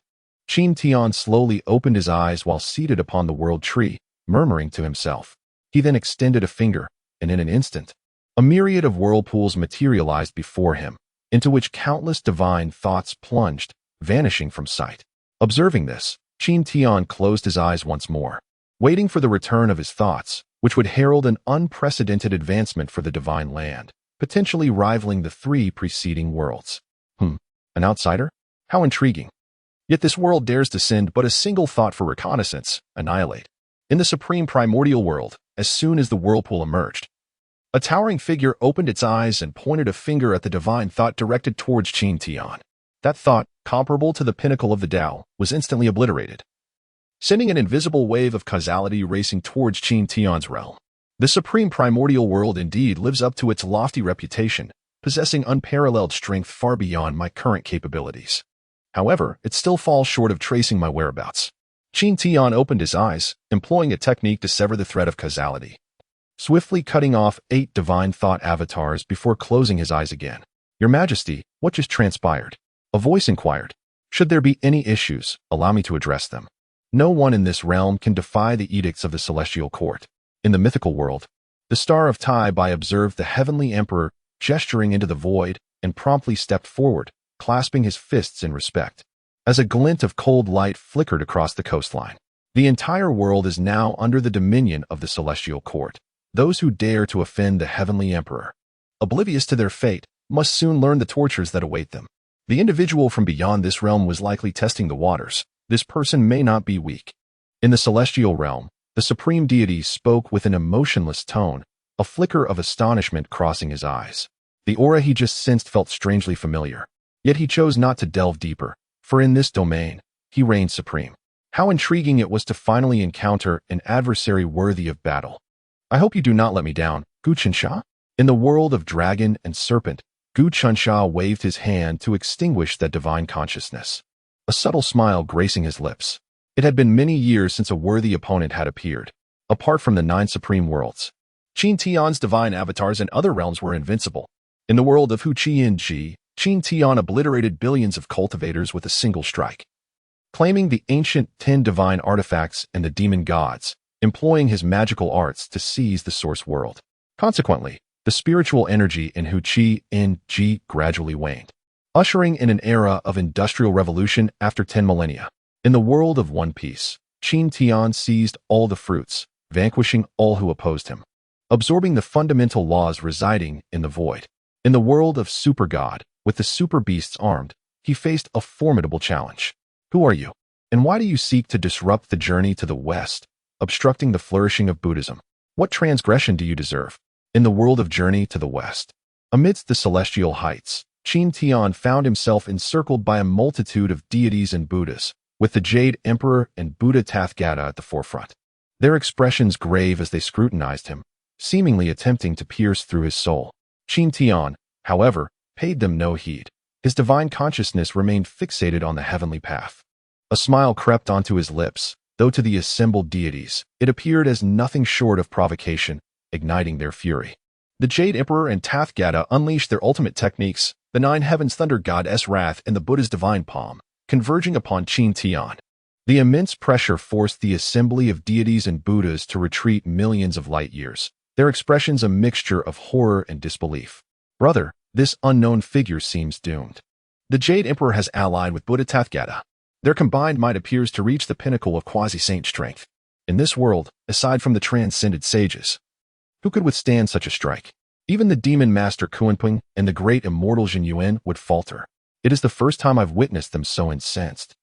Qin Tian slowly opened his eyes while seated upon the world tree, murmuring to himself. He then extended a finger, and in an instant, a myriad of whirlpools materialized before him, into which countless divine thoughts plunged, vanishing from sight. Observing this, Qin Tian closed his eyes once more, waiting for the return of his thoughts, which would herald an unprecedented advancement for the Divine Land, potentially rivaling the 3 preceding worlds. An outsider? How intriguing. Yet this world dares to send but a single thought for reconnaissance, annihilate. In the supreme primordial world, as soon as the whirlpool emerged, a towering figure opened its eyes and pointed a finger at the divine thought directed towards Qin Tian. That thought, comparable to the pinnacle of the Tao, was instantly obliterated, sending an invisible wave of causality racing towards Qin Tian's realm. The supreme primordial world indeed lives up to its lofty reputation, possessing unparalleled strength far beyond my current capabilities. However, it still falls short of tracing my whereabouts. Qin Tian opened his eyes, employing a technique to sever the thread of causality, swiftly cutting off 8 divine thought avatars before closing his eyes again. "Your Majesty, what just transpired?" A voice inquired. "Should there be any issues, allow me to address them. No one in this realm can defy the edicts of the Celestial Court." In the mythical world, the Star of Tai observed the Heavenly Emperor gesturing into the void and promptly stepped forward, clasping his fists in respect. As a glint of cold light flickered across the coastline, the entire world is now under the dominion of the Celestial Court. Those who dare to offend the Heavenly Emperor, oblivious to their fate, must soon learn the tortures that await them. The individual from beyond this realm was likely testing the waters. This person may not be weak. In the Celestial Realm, the Supreme Deity spoke with an emotionless tone, a flicker of astonishment crossing his eyes. The aura he just sensed felt strangely familiar. Yet he chose not to delve deeper, for in this domain, he reigned supreme. How intriguing it was to finally encounter an adversary worthy of battle. "I hope you do not let me down, Gu Qinsha." In the world of dragon and serpent, Gu Qinsha waved his hand to extinguish that divine consciousness. a subtle smile gracing his lips. It had been many years since a worthy opponent had appeared. Apart from the 9 supreme worlds, Qin Tian's divine avatars and other realms were invincible. In the world of Hu Qin, Qin Tian obliterated billions of cultivators with a single strike, claiming the ancient 10 divine artifacts and the demon gods, employing his magical arts to seize the source world. Consequently, the spiritual energy in Hu Qin gradually waned, ushering in an era of industrial revolution after 10 millennia. In the world of One Piece, Qin Tian seized all the fruits, vanquishing all who opposed him, absorbing the fundamental laws residing in the void. In the world of Super God, with the super beasts armed, he faced a formidable challenge. Who are you? And why do you seek to disrupt the journey to the West, obstructing the flourishing of Buddhism? What transgression do you deserve? In the world of Journey to the West, amidst the celestial heights, Qin Tian found himself encircled by a multitude of deities and Buddhas, with the Jade Emperor and Buddha Tathagata at the forefront, their expressions grave as they scrutinized him, seemingly attempting to pierce through his soul. Qin Tian, however, paid them no heed. His divine consciousness remained fixated on the heavenly path. A smile crept onto his lips, though to the assembled deities, it appeared as nothing short of provocation, igniting their fury. The Jade Emperor and Tathagata unleashed their ultimate techniques, the 9 heavens thunder goddess wrath and the Buddha's divine palm, converging upon Qin Tian. The immense pressure forced the assembly of deities and Buddhas to retreat millions of light years, their expressions a mixture of horror and disbelief. Brother, this unknown figure seems doomed. The Jade Emperor has allied with Buddha Tathagata. Their combined might appears to reach the pinnacle of quasi-saint strength. In this world, aside from the transcended sages, who could withstand such a strike? Even the demon master Kunpeng and the great immortal Zhen Yuan would falter. It is the first time I've witnessed them so incensed.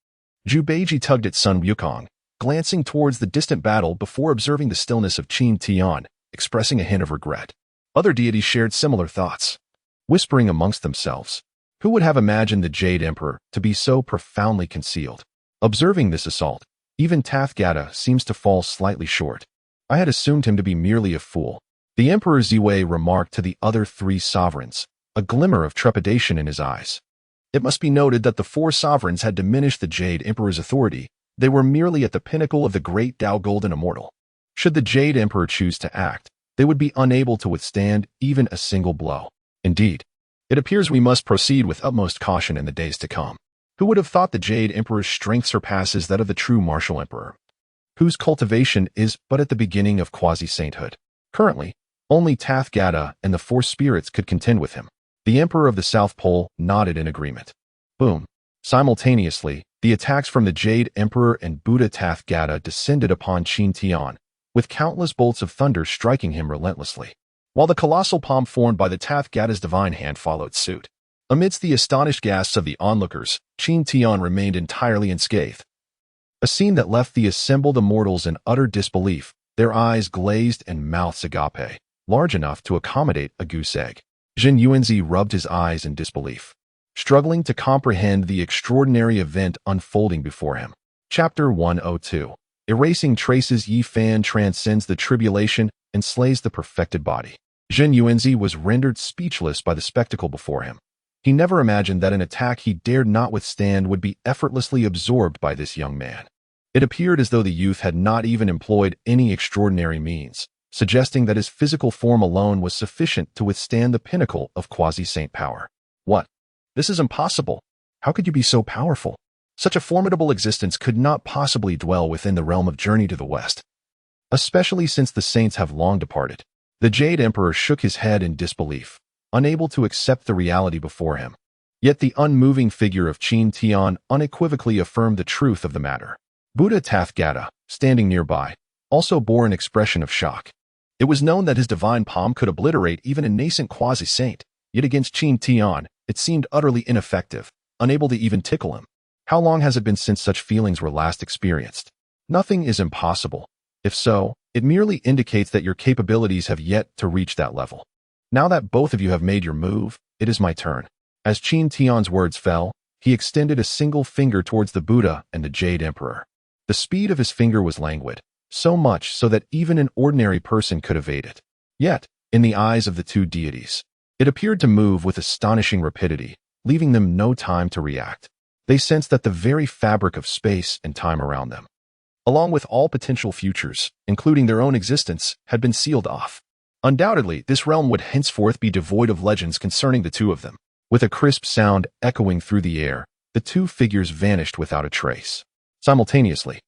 Zhu Beiji tugged at Sun Wukong, glancing towards the distant battle before observing the stillness of Qin Tian, expressing a hint of regret. Other deities shared similar thoughts, whispering amongst themselves. Who would have imagined the Jade Emperor to be so profoundly concealed? Observing this assault, even Tathagata seems to fall slightly short. I had assumed him to be merely a fool. The Emperor Ziwei remarked to the other 3 sovereigns, a glimmer of trepidation in his eyes. It must be noted that the 4 sovereigns had diminished the Jade Emperor's authority. They were merely at the pinnacle of the great Tao Golden Immortal. Should the Jade Emperor choose to act, they would be unable to withstand even a single blow. Indeed, it appears we must proceed with utmost caution in the days to come. Who would have thought the Jade Emperor's strength surpasses that of the true martial emperor, whose cultivation is but at the beginning of quasi-sainthood? Currently, only Tathagata and the 4 spirits could contend with him. The Emperor of the South Pole nodded in agreement. Boom. Simultaneously, the attacks from the Jade Emperor and Buddha Tathagata descended upon Qin Tian, with countless bolts of thunder striking him relentlessly, while the colossal palm formed by the Tathagata's divine hand followed suit. Amidst the astonished gasps of the onlookers, Qin Tian remained entirely unscathed. A scene that left the assembled immortals in utter disbelief, their eyes glazed and mouths agape, large enough to accommodate a goose egg. Zhen Yuanzi rubbed his eyes in disbelief, struggling to comprehend the extraordinary event unfolding before him. Chapter 102. Erasing traces. Yi Fan transcends the tribulation and slays the perfected body. Zhen Yuanzi was rendered speechless by the spectacle before him. He never imagined that an attack he dared not withstand would be effortlessly absorbed by this young man. It appeared as though the youth had not even employed any extraordinary means, suggesting that his physical form alone was sufficient to withstand the pinnacle of quasi-saint power. What? This is impossible. How could you be so powerful? Such a formidable existence could not possibly dwell within the realm of Journey to the West, especially since the saints have long departed. The Jade Emperor shook his head in disbelief, unable to accept the reality before him. Yet the unmoving figure of Qin Tian unequivocally affirmed the truth of the matter. Buddha Tathagata, standing nearby, also bore an expression of shock. It was known that his divine palm could obliterate even a nascent quasi-saint, yet against Qin Tian, it seemed utterly ineffective, unable to even tickle him. How long has it been since such feelings were last experienced? Nothing is impossible. If so, it merely indicates that your capabilities have yet to reach that level. Now that both of you have made your move, it is my turn. As Qin Tian's words fell, he extended a single finger towards the Buddha and the Jade Emperor. The speed of his finger was languid, so much so that even an ordinary person could evade it. Yet, in the eyes of the 2 deities, it appeared to move with astonishing rapidity, leaving them no time to react. They sensed that the very fabric of space and time around them, along with all potential futures, including their own existence, had been sealed off. Undoubtedly, this realm would henceforth be devoid of legends concerning the two of them. With a crisp sound echoing through the air, the two figures vanished without a trace. Simultaneously,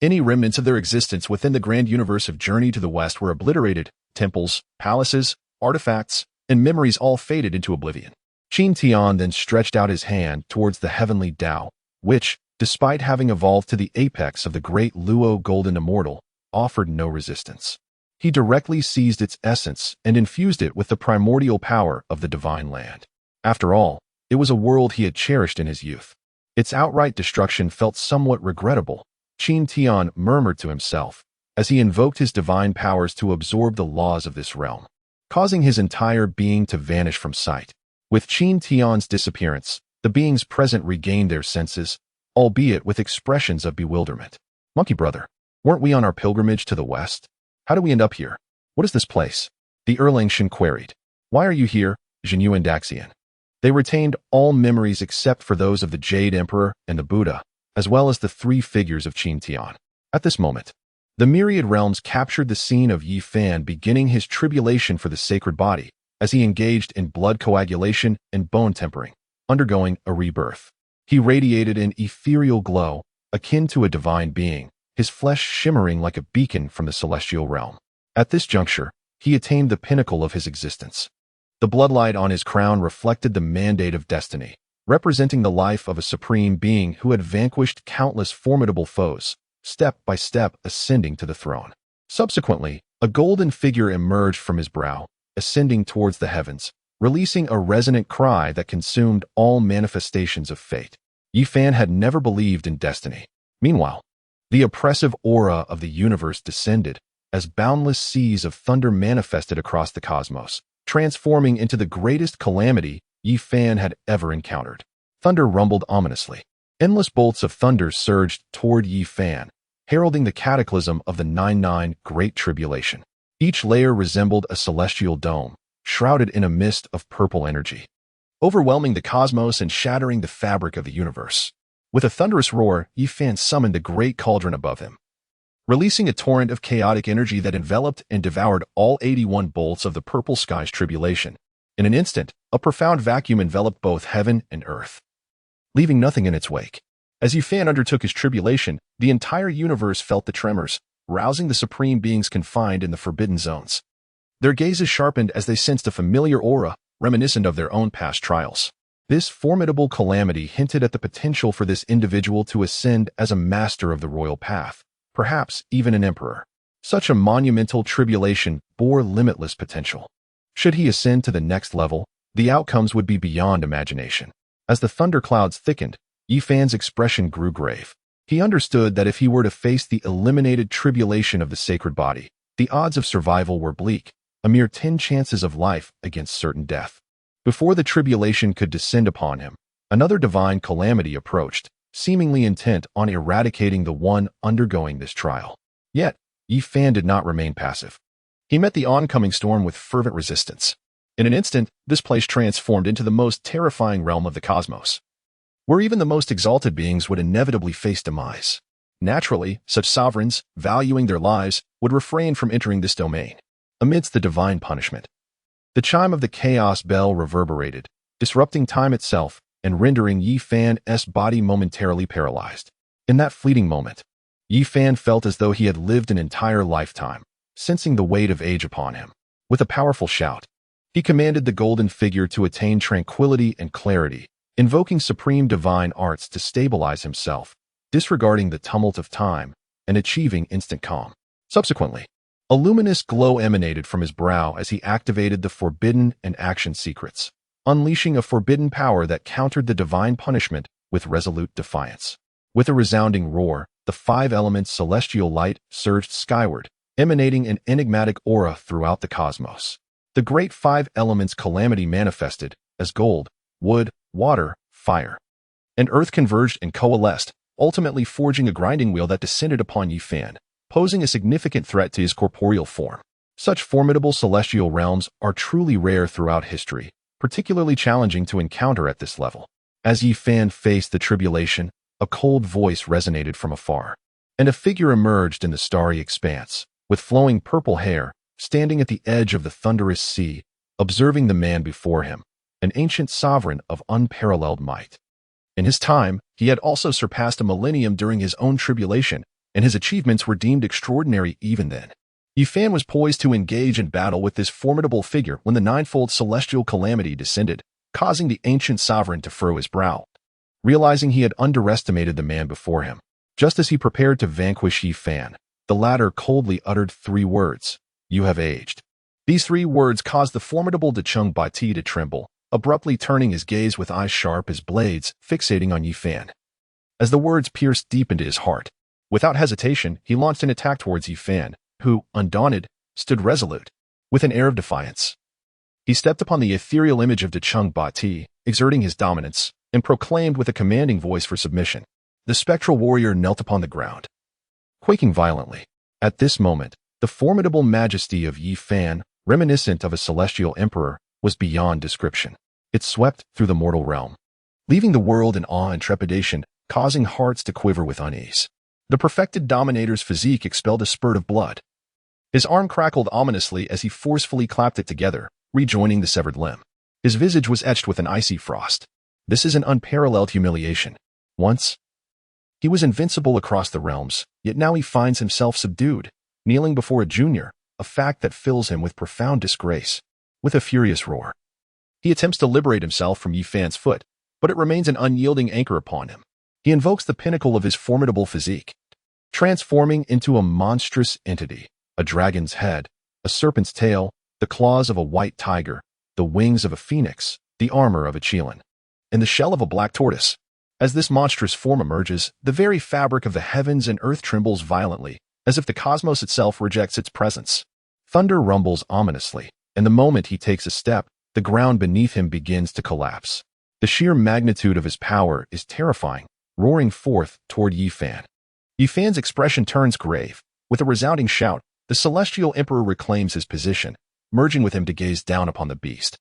any remnants of their existence within the grand universe of Journey to the West were obliterated. Temples, palaces, artifacts, and memories all faded into oblivion. Qin Tian then stretched out his hand towards the heavenly Tao, which, despite having evolved to the apex of the great Luo golden immortal, offered no resistance. He directly seized its essence and infused it with the primordial power of the divine land. After all, it was a world he had cherished in his youth. Its outright destruction felt somewhat regrettable, Qin Tian murmured to himself, as he invoked his divine powers to absorb the laws of this realm, causing his entire being to vanish from sight. With Qin Tian's disappearance, the beings present regained their senses, albeit with expressions of bewilderment. Monkey brother, weren't we on our pilgrimage to the west? How do we end up here? What is this place? The Erlangchen queried. Why are you here, Jinyu and Daxian? They retained all memories except for those of the Jade Emperor and the Buddha, as well as the three figures of Qin Tian. At this moment, the myriad realms captured the scene of Yi Fan beginning his tribulation for the sacred body, as he engaged in blood coagulation and bone tempering, undergoing a rebirth. He radiated an ethereal glow, akin to a divine being, his flesh shimmering like a beacon from the celestial realm. At this juncture, he attained the pinnacle of his existence. The bloodlight on his crown reflected the mandate of destiny, representing the life of a supreme being who had vanquished countless formidable foes, step by step ascending to the throne. Subsequently, a golden figure emerged from his brow, ascending towards the heavens, releasing a resonant cry that consumed all manifestations of fate. Yi Fan had never believed in destiny. Meanwhile, the oppressive aura of the universe descended, as boundless seas of thunder manifested across the cosmos, transforming into the greatest calamity Yi Fan had ever encountered. Thunder rumbled ominously. Endless bolts of thunder surged toward Yi Fan, heralding the cataclysm of the 99 Great Tribulation. Each layer resembled a celestial dome, shrouded in a mist of purple energy, overwhelming the cosmos and shattering the fabric of the universe. With a thunderous roar, Yi Fan summoned the great cauldron above him, releasing a torrent of chaotic energy that enveloped and devoured all 81 bolts of the purple sky's tribulation. In an instant, a profound vacuum enveloped both heaven and earth, leaving nothing in its wake. As Yi Fan undertook his tribulation, the entire universe felt the tremors, rousing the supreme beings confined in the forbidden zones. Their gazes sharpened as they sensed a familiar aura, reminiscent of their own past trials. This formidable calamity hinted at the potential for this individual to ascend as a master of the royal path, perhaps even an emperor. Such a monumental tribulation bore limitless potential. Should he ascend to the next level, the outcomes would be beyond imagination. As the thunderclouds thickened, Yi Fan's expression grew grave. He understood that if he were to face the eliminated tribulation of the sacred body, the odds of survival were bleak, a mere 10 chances of life against certain death. Before the tribulation could descend upon him, another divine calamity approached, seemingly intent on eradicating the one undergoing this trial. Yet, Yi Fan did not remain passive. He met the oncoming storm with fervent resistance. In an instant, this place transformed into the most terrifying realm of the cosmos, where even the most exalted beings would inevitably face demise. Naturally, such sovereigns, valuing their lives, would refrain from entering this domain. Amidst the divine punishment, the chime of the chaos bell reverberated, disrupting time itself and rendering Yi Fan's body momentarily paralyzed. In that fleeting moment, Yi Fan felt as though he had lived an entire lifetime, sensing the weight of age upon him. With a powerful shout, he commanded the golden figure to attain tranquility and clarity, invoking supreme divine arts to stabilize himself, disregarding the tumult of time, and achieving instant calm. Subsequently, a luminous glow emanated from his brow as he activated the forbidden and action secrets, unleashing a forbidden power that countered the divine punishment with resolute defiance. With a resounding roar, the 5 elements celestial light surged skyward, emanating an enigmatic aura throughout the cosmos. The great 5 elements calamity manifested as gold, wood, water, fire, and earth converged and coalesced, ultimately forging a grinding wheel that descended upon Yi Fan, posing a significant threat to his corporeal form. Such formidable celestial realms are truly rare throughout history, particularly challenging to encounter at this level. As Yi Fan faced the tribulation, a cold voice resonated from afar, and a figure emerged in the starry expanse, with flowing purple hair, standing at the edge of the thunderous sea, observing the man before him, an ancient sovereign of unparalleled might. In his time, he had also surpassed a millennium during his own tribulation, and his achievements were deemed extraordinary even then. Yi Fan was poised to engage in battle with this formidable figure when the ninefold celestial calamity descended, causing the ancient sovereign to furrow his brow. Realizing he had underestimated the man before him, just as he prepared to vanquish Yi Fan, the latter coldly uttered 3 words, "You have aged." These 3 words caused the formidable Decheng Bati to tremble, abruptly turning his gaze with eyes sharp as blades, fixating on Yi Fan. As the words pierced deep into his heart, without hesitation, he launched an attack towards Yi Fan, who, undaunted, stood resolute, with an air of defiance. He stepped upon the ethereal image of Decheng Bati, exerting his dominance, and proclaimed with a commanding voice for submission. The spectral warrior knelt upon the ground, quaking violently. At this moment, the formidable majesty of Yi Fan, reminiscent of a celestial emperor, was beyond description. It swept through the mortal realm, leaving the world in awe and trepidation, causing hearts to quiver with unease. The perfected dominator's physique expelled a spurt of blood. His arm crackled ominously as he forcefully clapped it together, rejoining the severed limb. His visage was etched with an icy frost. This is an unparalleled humiliation. Once, he was invincible across the realms, yet now he finds himself subdued, kneeling before a junior, a fact that fills him with profound disgrace. With a furious roar, he attempts to liberate himself from Yi Fan's foot, but it remains an unyielding anchor upon him. He invokes the pinnacle of his formidable physique, transforming into a monstrous entity, a dragon's head, a serpent's tail, the claws of a white tiger, the wings of a phoenix, the armor of a Qilin, and the shell of a black tortoise. As this monstrous form emerges, the very fabric of the heavens and earth trembles violently, as if the cosmos itself rejects its presence. Thunder rumbles ominously, and the moment he takes a step, the ground beneath him begins to collapse. The sheer magnitude of his power is terrifying, roaring forth toward Yi Fan. Yi Fan's expression turns grave. With a resounding shout, the Celestial Emperor reclaims his position, merging with him to gaze down upon the beast.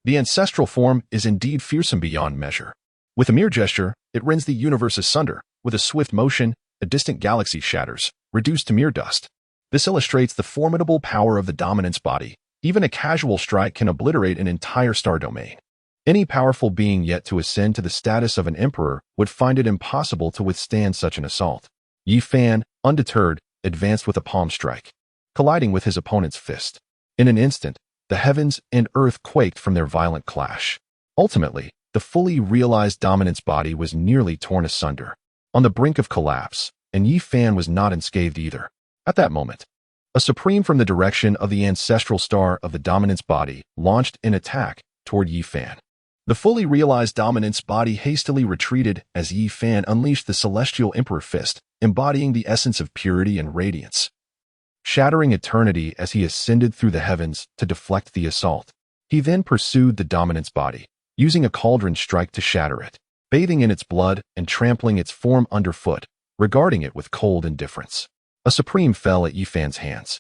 The ancestral form is indeed fearsome beyond measure. With a mere gesture, it rends the universe asunder. With a swift motion, a distant galaxy shatters, reduced to mere dust. This illustrates the formidable power of the dominance body. Even a casual strike can obliterate an entire star domain. Any powerful being yet to ascend to the status of an emperor would find it impossible to withstand such an assault. Yi Fan, undeterred, advanced with a palm strike, colliding with his opponent's fist. In an instant, the heavens and earth quaked from their violent clash. Ultimately, the fully realized dominance body was nearly torn asunder, on the brink of collapse, and Yi Fan was not unscathed either. At that moment, a supreme from the direction of the ancestral star of the dominance body launched an attack toward Yi Fan. The fully realized dominance body hastily retreated as Yi Fan unleashed the Celestial Emperor Fist, embodying the essence of purity and radiance. Shattering eternity as he ascended through the heavens to deflect the assault, he then pursued the dominance body, using a cauldron strike to shatter it, bathing in its blood and trampling its form underfoot, regarding it with cold indifference. A supreme fell at Yi Fan's hands,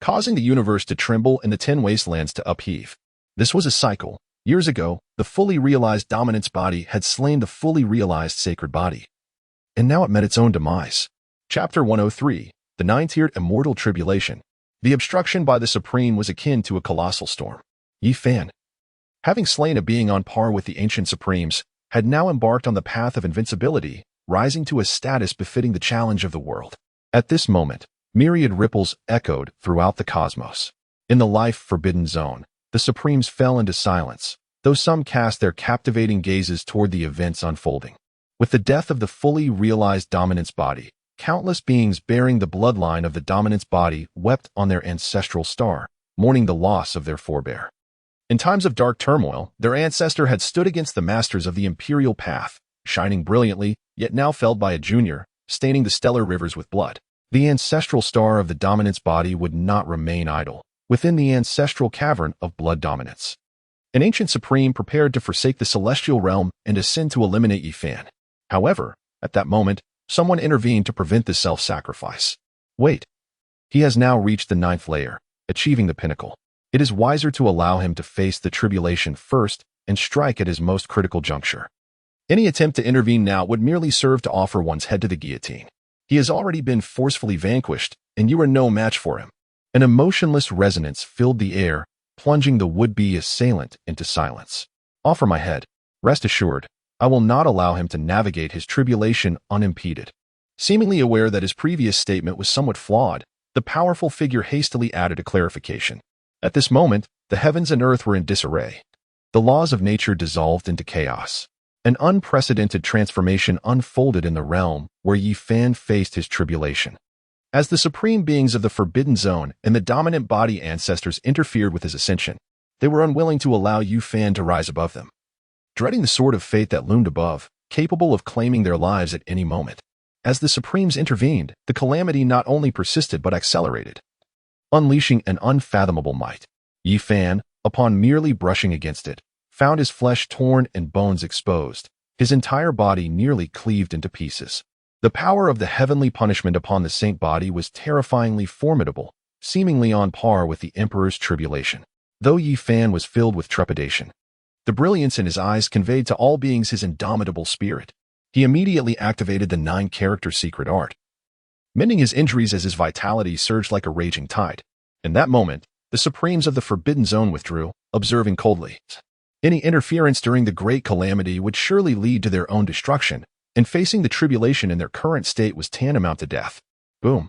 causing the universe to tremble and the 10 wastelands to upheave. This was a cycle. Years ago, the fully realized dominance body had slain the fully realized sacred body, and now it met its own demise. Chapter 103, the 9-tiered immortal tribulation. The obstruction by the Supreme was akin to a colossal storm. Yi Fan, having slain a being on par with the ancient Supremes, had now embarked on the path of invincibility, rising to a status befitting the challenge of the world. At this moment, myriad ripples echoed throughout the cosmos. In the life-forbidden zone, the Supremes fell into silence, though some cast their captivating gazes toward the events unfolding. With the death of the fully realized dominance body, countless beings bearing the bloodline of the dominance body wept on their ancestral star, mourning the loss of their forebear. In times of dark turmoil, their ancestor had stood against the masters of the imperial path, shining brilliantly, yet now felled by a junior, staining the stellar rivers with blood. The ancestral star of the dominance body would not remain idle within the ancestral cavern of blood dominance. An ancient supreme prepared to forsake the celestial realm and ascend to eliminate Yi Fan. However, at that moment, someone intervened to prevent this self-sacrifice. Wait. He has now reached the 9th layer, achieving the pinnacle. It is wiser to allow him to face the tribulation first and strike at his most critical juncture. Any attempt to intervene now would merely serve to offer one's head to the guillotine. He has already been forcefully vanquished, and you are no match for him. An emotionless resonance filled the air, plunging the would-be assailant into silence. Offer my head. Rest assured, I will not allow him to navigate his tribulation unimpeded. Seemingly aware that his previous statement was somewhat flawed, the powerful figure hastily added a clarification. At this moment, the heavens and earth were in disarray. The laws of nature dissolved into chaos. An unprecedented transformation unfolded in the realm where Yi Fan faced his tribulation. As the supreme beings of the Forbidden Zone and the dominant body ancestors interfered with his ascension, they were unwilling to allow Yi Fan to rise above them. Dreading the sword of fate that loomed above, capable of claiming their lives at any moment. As the Supremes intervened, the calamity not only persisted but accelerated. Unleashing an unfathomable might, Yi Fan, upon merely brushing against it, found his flesh torn and bones exposed, his entire body nearly cleaved into pieces. The power of the heavenly punishment upon the saint body was terrifyingly formidable, seemingly on par with the Emperor's tribulation. Though Yi Fan was filled with trepidation, the brilliance in his eyes conveyed to all beings his indomitable spirit. He immediately activated the 9-character secret art, mending his injuries as his vitality surged like a raging tide. In that moment, the Supremes of the Forbidden Zone withdrew, observing coldly. Any interference during the great calamity would surely lead to their own destruction, and facing the tribulation in their current state was tantamount to death. Boom.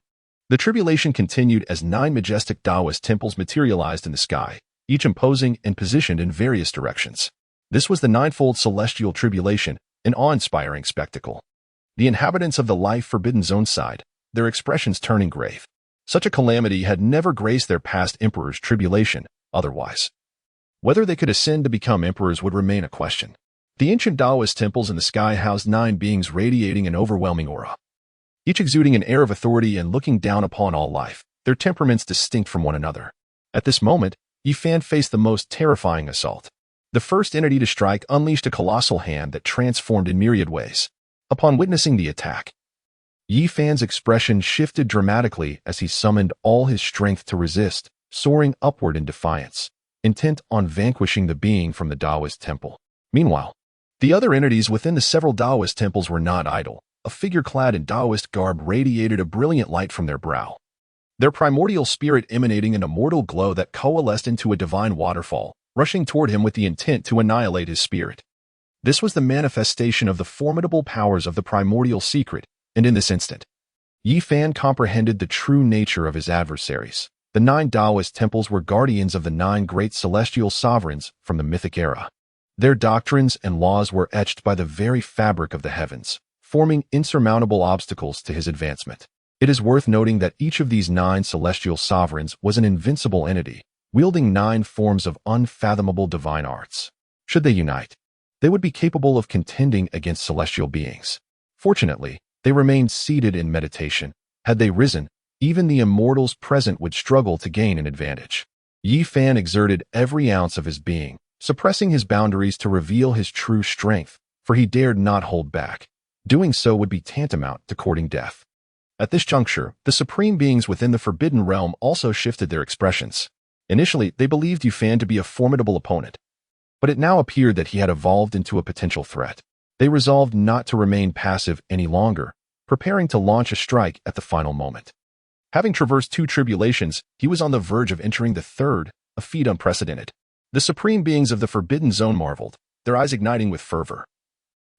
The tribulation continued as 9 majestic Taoist temples materialized in the sky, each imposing and positioned in various directions. This was the 9-fold celestial tribulation, an awe-inspiring spectacle. The inhabitants of the life Forbidden Zone sighed, their expressions turning grave. Such a calamity had never graced their past emperor's tribulation, otherwise. Whether they could ascend to become emperors would remain a question. The ancient Taoist temples in the sky housed 9 beings radiating an overwhelming aura, each exuding an air of authority and looking down upon all life, their temperaments distinct from one another. At this moment, Yi Fan faced the most terrifying assault. The first entity to strike unleashed a colossal hand that transformed in myriad ways. Upon witnessing the attack, Yi Fan's expression shifted dramatically as he summoned all his strength to resist, soaring upward in defiance, intent on vanquishing the being from the Taoist temple. Meanwhile, the other entities within the several Taoist temples were not idle. A figure clad in Taoist garb radiated a brilliant light from their brow, their primordial spirit emanating an immortal glow that coalesced into a divine waterfall, rushing toward him with the intent to annihilate his spirit. This was the manifestation of the formidable powers of the primordial secret, and in this instant, Yi Fan comprehended the true nature of his adversaries. The 9 Taoist temples were guardians of the 9 great celestial sovereigns from the mythic era. Their doctrines and laws were etched by the very fabric of the heavens, forming insurmountable obstacles to his advancement. It is worth noting that each of these 9 celestial sovereigns was an invincible entity, wielding 9 forms of unfathomable divine arts. Should they unite, they would be capable of contending against celestial beings. Fortunately, they remained seated in meditation. Had they risen, even the immortals present would struggle to gain an advantage. Yi Fan exerted every ounce of his being, suppressing his boundaries to reveal his true strength, for he dared not hold back. Doing so would be tantamount to courting death. At this juncture, the supreme beings within the Forbidden Realm also shifted their expressions. Initially, they believed Yi Fan to be a formidable opponent, but it now appeared that he had evolved into a potential threat. They resolved not to remain passive any longer, preparing to launch a strike at the final moment. Having traversed 2 tribulations, he was on the verge of entering the third, a feat unprecedented. The supreme beings of the Forbidden Zone marveled, their eyes igniting with fervor.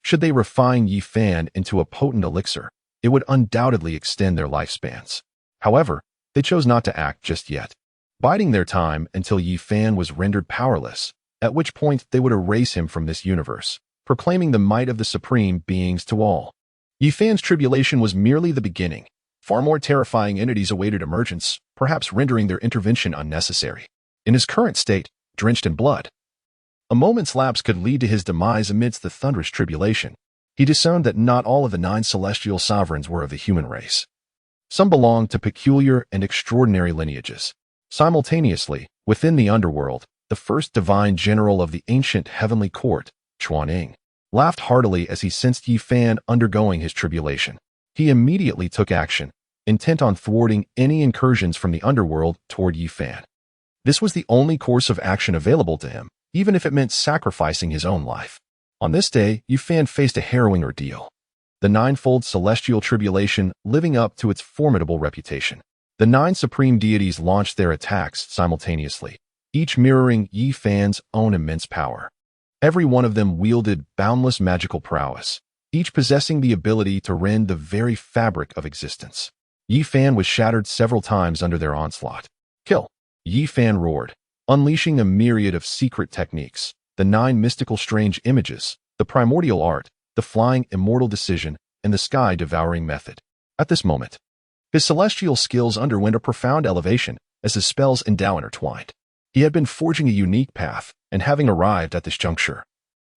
Should they refine Yi Fan into a potent elixir, it would undoubtedly extend their lifespans. However, they chose not to act just yet, biding their time until Yi Fan was rendered powerless, at which point they would erase him from this universe, proclaiming the might of the supreme beings to all. Yi Fan's tribulation was merely the beginning. Far more terrifying entities awaited emergence, perhaps rendering their intervention unnecessary. In his current state, drenched in blood, a moment's lapse could lead to his demise amidst the thunderous tribulation. He discerned that not all of the 9 celestial sovereigns were of the human race. Some belonged to peculiar and extraordinary lineages. Simultaneously, within the underworld, the first divine general of the ancient heavenly court, Chuan, laughed heartily as he sensed Yi Fan undergoing his tribulation. He immediately took action, intent on thwarting any incursions from the underworld toward Yi Fan. This was the only course of action available to him, even if it meant sacrificing his own life. On this day, Yu Fan faced a harrowing ordeal. The ninefold celestial tribulation living up to its formidable reputation. The 9 supreme deities launched their attacks simultaneously, each mirroring Yi Fan's own immense power. Every one of them wielded boundless magical prowess, each possessing the ability to rend the very fabric of existence. Yi Fan was shattered several times under their onslaught. Kill! Yi Fan roared, unleashing a myriad of secret techniques, the 9 mystical strange images, the primordial art, the flying immortal decision, and the sky-devouring method. At this moment, his celestial skills underwent a profound elevation as his spells and Tao intertwined. He had been forging a unique path, and having arrived at this juncture,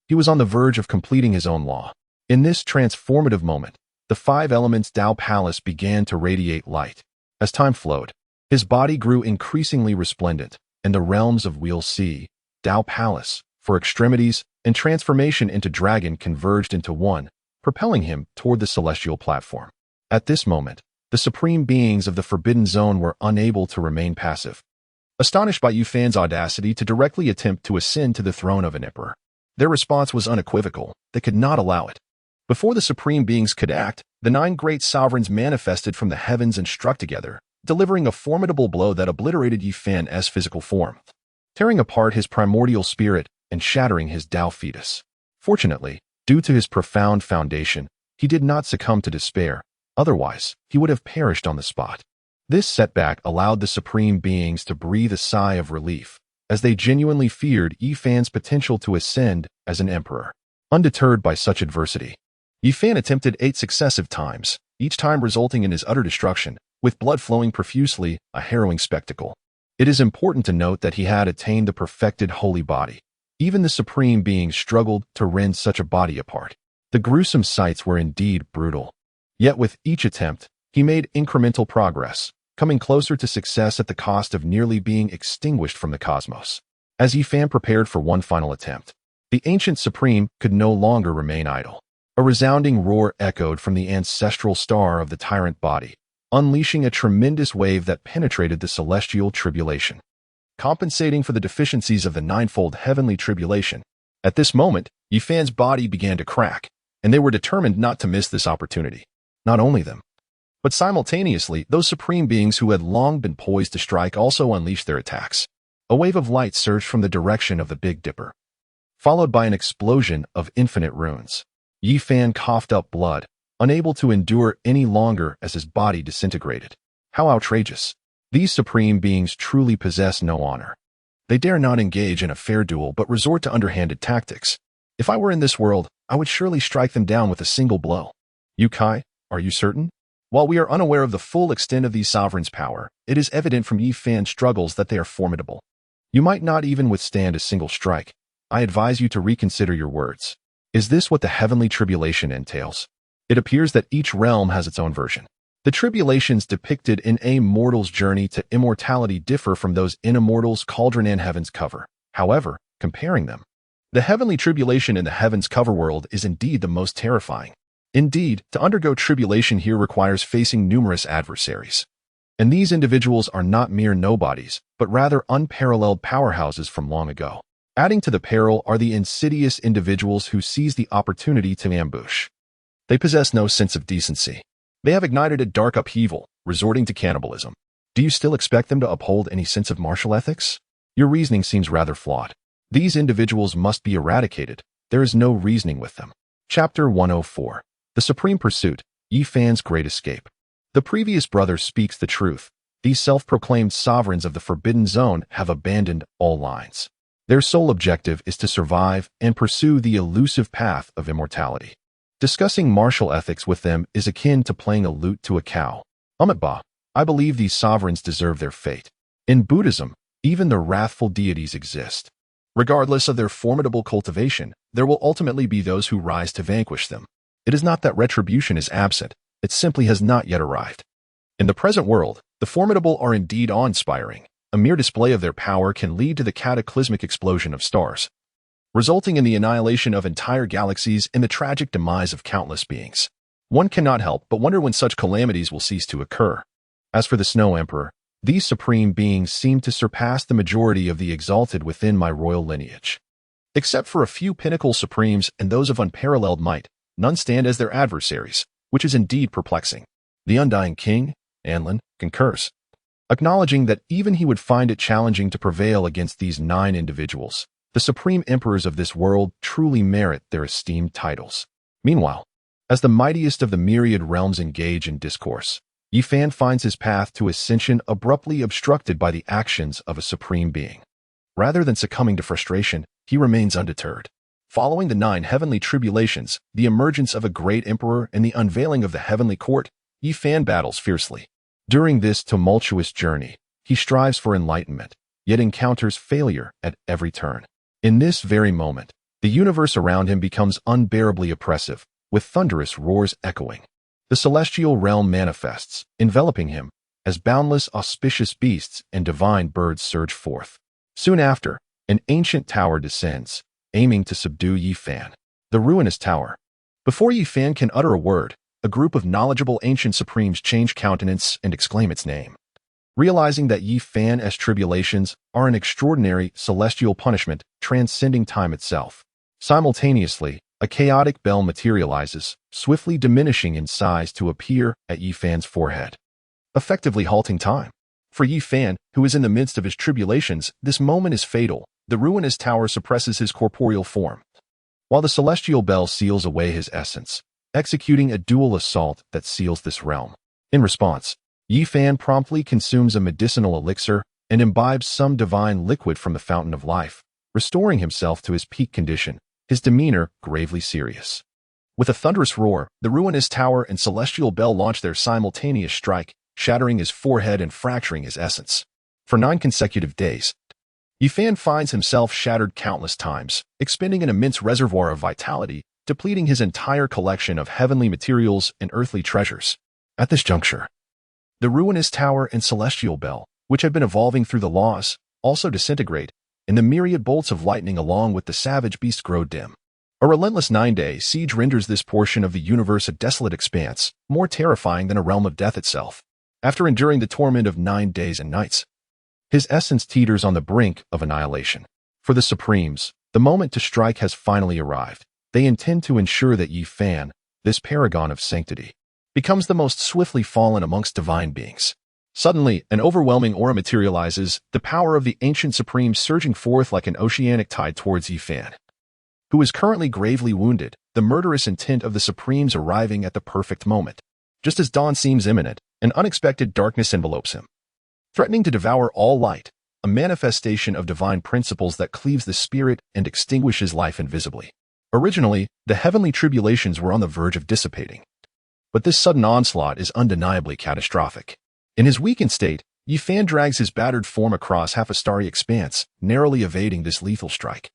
he was on the verge of completing his own law. In this transformative moment, the 5 elements Tao Palace began to radiate light. As time flowed, his body grew increasingly resplendent, and the realms of Wheel Sea, Tao Palace, for extremities, and transformation into dragon converged into one, propelling him toward the celestial platform. At this moment, the supreme beings of the Forbidden Zone were unable to remain passive. Astonished by Yu Fan's audacity to directly attempt to ascend to the throne of an emperor, their response was unequivocal. They could not allow it. Before the supreme beings could act, the 9 great sovereigns manifested from the heavens and struck together, delivering a formidable blow that obliterated Yu Fan's physical form, tearing apart his primordial spirit and shattering his Tao fetus. Fortunately, due to his profound foundation, he did not succumb to despair. Otherwise, he would have perished on the spot. This setback allowed the supreme beings to breathe a sigh of relief, as they genuinely feared Yi Fan's potential to ascend as an emperor. Undeterred by such adversity, Yi Fan attempted 8 successive times, each time resulting in his utter destruction, with blood flowing profusely, a harrowing spectacle. It is important to note that he had attained the perfected holy body. Even the supreme beings struggled to rend such a body apart. The gruesome sights were indeed brutal. Yet with each attempt, he made incremental progress, coming closer to success at the cost of nearly being extinguished from the cosmos. As Yi Fan prepared for one final attempt, the ancient supreme could no longer remain idle. A resounding roar echoed from the ancestral star of the tyrant body, unleashing a tremendous wave that penetrated the celestial tribulation, compensating for the deficiencies of the ninefold heavenly tribulation. At this moment, Yi Fan's body began to crack, and they were determined not to miss this opportunity. Not only them, but simultaneously, those supreme beings who had long been poised to strike also unleashed their attacks. A wave of light surged from the direction of the Big Dipper, followed by an explosion of infinite runes. Yi Fan coughed up blood, unable to endure any longer as his body disintegrated. How outrageous! These supreme beings truly possess no honor. They dare not engage in a fair duel but resort to underhanded tactics. If I were in this world, I would surely strike them down with a single blow. Yu Kai, are you certain? While we are unaware of the full extent of these sovereigns' power, it is evident from Yi Fan's struggles that they are formidable. You might not even withstand a single strike. I advise you to reconsider your words. Is this what the heavenly tribulation entails? It appears that each realm has its own version. The tribulations depicted in a mortal's journey to immortality differ from those in a mortal's cauldron and heaven's cover. However, comparing them, the heavenly tribulation in the heaven's cover world is indeed the most terrifying. Indeed, to undergo tribulation here requires facing numerous adversaries. And these individuals are not mere nobodies, but rather unparalleled powerhouses from long ago. Adding to the peril are the insidious individuals who seize the opportunity to ambush. They possess no sense of decency. They have ignited a dark upheaval, resorting to cannibalism. Do you still expect them to uphold any sense of martial ethics? Your reasoning seems rather flawed. These individuals must be eradicated. There is no reasoning with them. Chapter 104. The Supreme Pursuit, Yi Fan's Great Escape. The previous brother speaks the truth. These self-proclaimed sovereigns of the Forbidden Zone have abandoned all lines. Their sole objective is to survive and pursue the elusive path of immortality. Discussing martial ethics with them is akin to playing a lute to a cow. Amitabha, I believe these sovereigns deserve their fate. In Buddhism, even the wrathful deities exist. Regardless of their formidable cultivation, there will ultimately be those who rise to vanquish them. It is not that retribution is absent, it simply has not yet arrived. In the present world, the formidable are indeed awe-inspiring. A mere display of their power can lead to the cataclysmic explosion of stars, resulting in the annihilation of entire galaxies and the tragic demise of countless beings. One cannot help but wonder when such calamities will cease to occur. As for the Snow Emperor, these supreme beings seem to surpass the majority of the exalted within my royal lineage. Except for a few pinnacle supremes and those of unparalleled might, none stand as their adversaries, which is indeed perplexing. The undying king, Anlin, concurs, acknowledging that even he would find it challenging to prevail against these 9 individuals. The supreme emperors of this world truly merit their esteemed titles. Meanwhile, as the mightiest of the myriad realms engage in discourse, Yi Fan finds his path to ascension abruptly obstructed by the actions of a supreme being. Rather than succumbing to frustration, he remains undeterred. Following the 9 heavenly tribulations, the emergence of a great emperor, and the unveiling of the heavenly court, Yi Fan battles fiercely. During this tumultuous journey, he strives for enlightenment, yet encounters failure at every turn. In this very moment, the universe around him becomes unbearably oppressive, with thunderous roars echoing. The celestial realm manifests, enveloping him, as boundless auspicious beasts and divine birds surge forth. Soon after, an ancient tower descends, aiming to subdue Yi Fan. The ruinous tower. Before Yi Fan can utter a word, a group of knowledgeable ancient supremes change countenance and exclaim its name. Realizing that Yi Fan's tribulations are an extraordinary celestial punishment transcending time itself. Simultaneously, a chaotic bell materializes, swiftly diminishing in size to appear at Yi Fan's forehead, effectively halting time. For Yi Fan, who is in the midst of his tribulations, this moment is fatal. The ruinous tower suppresses his corporeal form, while the celestial bell seals away his essence, executing a dual assault that seals this realm. In response, Yi Fan promptly consumes a medicinal elixir and imbibes some divine liquid from the fountain of life, restoring himself to his peak condition, his demeanor gravely serious. With a thunderous roar, the ruinous tower and celestial bell launch their simultaneous strike, shattering his forehead and fracturing his essence. For 9 consecutive days, Yi Fan finds himself shattered countless times, expending an immense reservoir of vitality, depleting his entire collection of heavenly materials and earthly treasures. At this juncture, the ruinous tower and celestial bell, which had been evolving through the laws, also disintegrate, and the myriad bolts of lightning along with the savage beast grow dim. A relentless 9-day siege renders this portion of the universe a desolate expanse, more terrifying than a realm of death itself. After enduring the torment of 9 days and nights, his essence teeters on the brink of annihilation. For the Supremes, the moment to strike has finally arrived. They intend to ensure that Yi Fan, this paragon of sanctity, becomes the most swiftly fallen amongst divine beings. Suddenly, an overwhelming aura materializes, the power of the ancient Supreme surging forth like an oceanic tide towards Yi Fan, who is currently gravely wounded, the murderous intent of the Supremes arriving at the perfect moment. Just as dawn seems imminent, an unexpected darkness envelopes him, threatening to devour all light, a manifestation of divine principles that cleaves the spirit and extinguishes life invisibly. Originally, the heavenly tribulations were on the verge of dissipating, but this sudden onslaught is undeniably catastrophic. In his weakened state, Yi Fan drags his battered form across half a starry expanse, narrowly evading this lethal strike.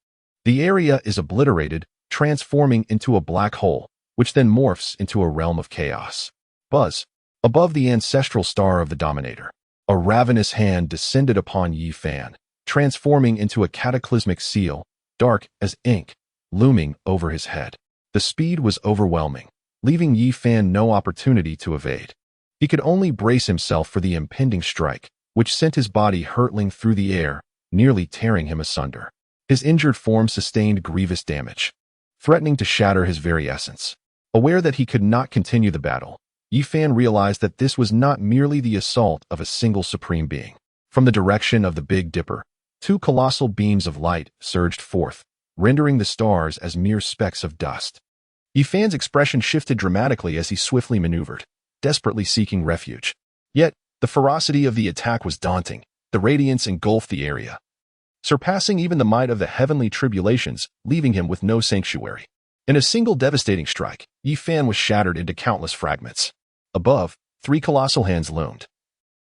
The area is obliterated, transforming into a black hole, which then morphs into a realm of chaos. Buzz, above the ancestral star of the Dominator, a ravenous hand descended upon Yi Fan, transforming into a cataclysmic seal, dark as ink, looming over his head. The speed was overwhelming, leaving Yi Fan no opportunity to evade. He could only brace himself for the impending strike, which sent his body hurtling through the air, nearly tearing him asunder. His injured form sustained grievous damage, threatening to shatter his very essence. Aware that he could not continue the battle, Yi Fan realized that this was not merely the assault of a single supreme being. From the direction of the Big Dipper, 2 colossal beams of light surged forth, rendering the stars as mere specks of dust. Yi Fan's expression shifted dramatically as he swiftly maneuvered, desperately seeking refuge. Yet, the ferocity of the attack was daunting. The radiance engulfed the area, surpassing even the might of the heavenly tribulations, leaving him with no sanctuary. In a single devastating strike, Yi Fan was shattered into countless fragments. Above, 3 colossal hands loomed,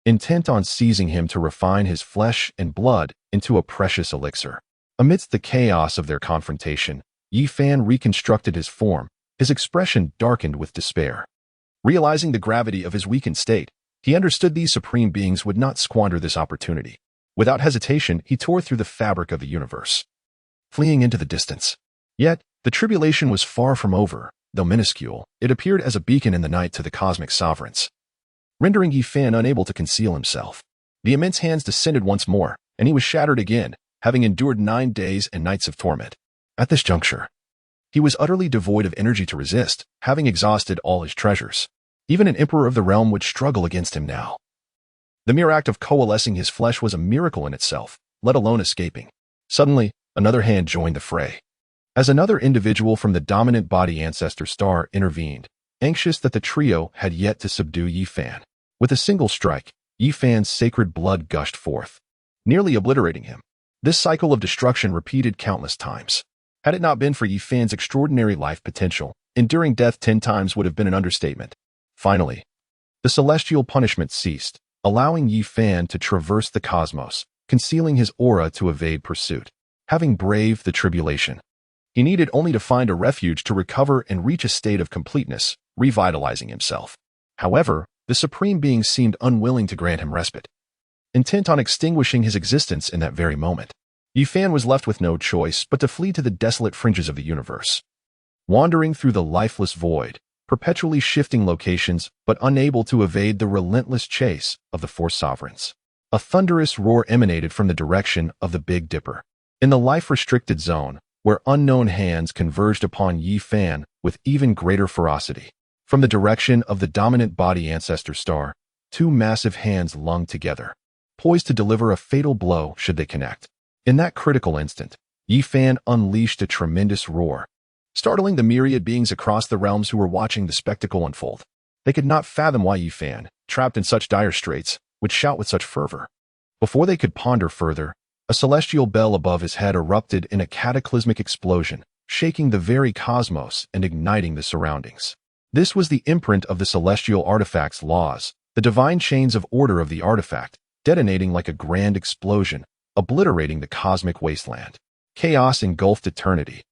intent on seizing him to refine his flesh and blood into a precious elixir. Amidst the chaos of their confrontation, Yi Fan reconstructed his form, his expression darkened with despair. Realizing the gravity of his weakened state, he understood these supreme beings would not squander this opportunity. Without hesitation, he tore through the fabric of the universe, fleeing into the distance. Yet, the tribulation was far from over. Though minuscule, it appeared as a beacon in the night to the cosmic sovereigns, rendering Yi Fan unable to conceal himself. The immense hands descended once more, and he was shattered again, having endured 9 days and nights of torment. At this juncture, he was utterly devoid of energy to resist, having exhausted all his treasures. Even an emperor of the realm would struggle against him now. The mere act of coalescing his flesh was a miracle in itself, let alone escaping. Suddenly, another hand joined the fray. As another individual from the dominant body ancestor star intervened, anxious that the trio had yet to subdue Yi Fan. With a single strike, Yi Fan's sacred blood gushed forth, nearly obliterating him. This cycle of destruction repeated countless times. Had it not been for Yi Fan's extraordinary life potential, enduring death 10 times would have been an understatement. Finally, the celestial punishment ceased, allowing Yi Fan to traverse the cosmos, concealing his aura to evade pursuit. Having braved the tribulation, he needed only to find a refuge to recover and reach a state of completeness, revitalizing himself. However, the Supreme Being seemed unwilling to grant him respite. Intent on extinguishing his existence in that very moment, Yi Fan was left with no choice but to flee to the desolate fringes of the universe. Wandering through the lifeless void, perpetually shifting locations but unable to evade the relentless chase of the four sovereigns. A thunderous roar emanated from the direction of the Big Dipper. In the life-restricted zone, where unknown hands converged upon Yi Fan with even greater ferocity. From the direction of the dominant body ancestor star, two massive hands lunged together, poised to deliver a fatal blow should they connect. In that critical instant, Yi Fan unleashed a tremendous roar, startling the myriad beings across the realms who were watching the spectacle unfold. They could not fathom why Yi Fan, trapped in such dire straits, would shout with such fervor. Before they could ponder further, a celestial bell above his head erupted in a cataclysmic explosion, shaking the very cosmos and igniting the surroundings. This was the imprint of the celestial artifact's laws, the divine chains of order of the artifact, detonating like a grand explosion, obliterating the cosmic wasteland. Chaos engulfed eternity.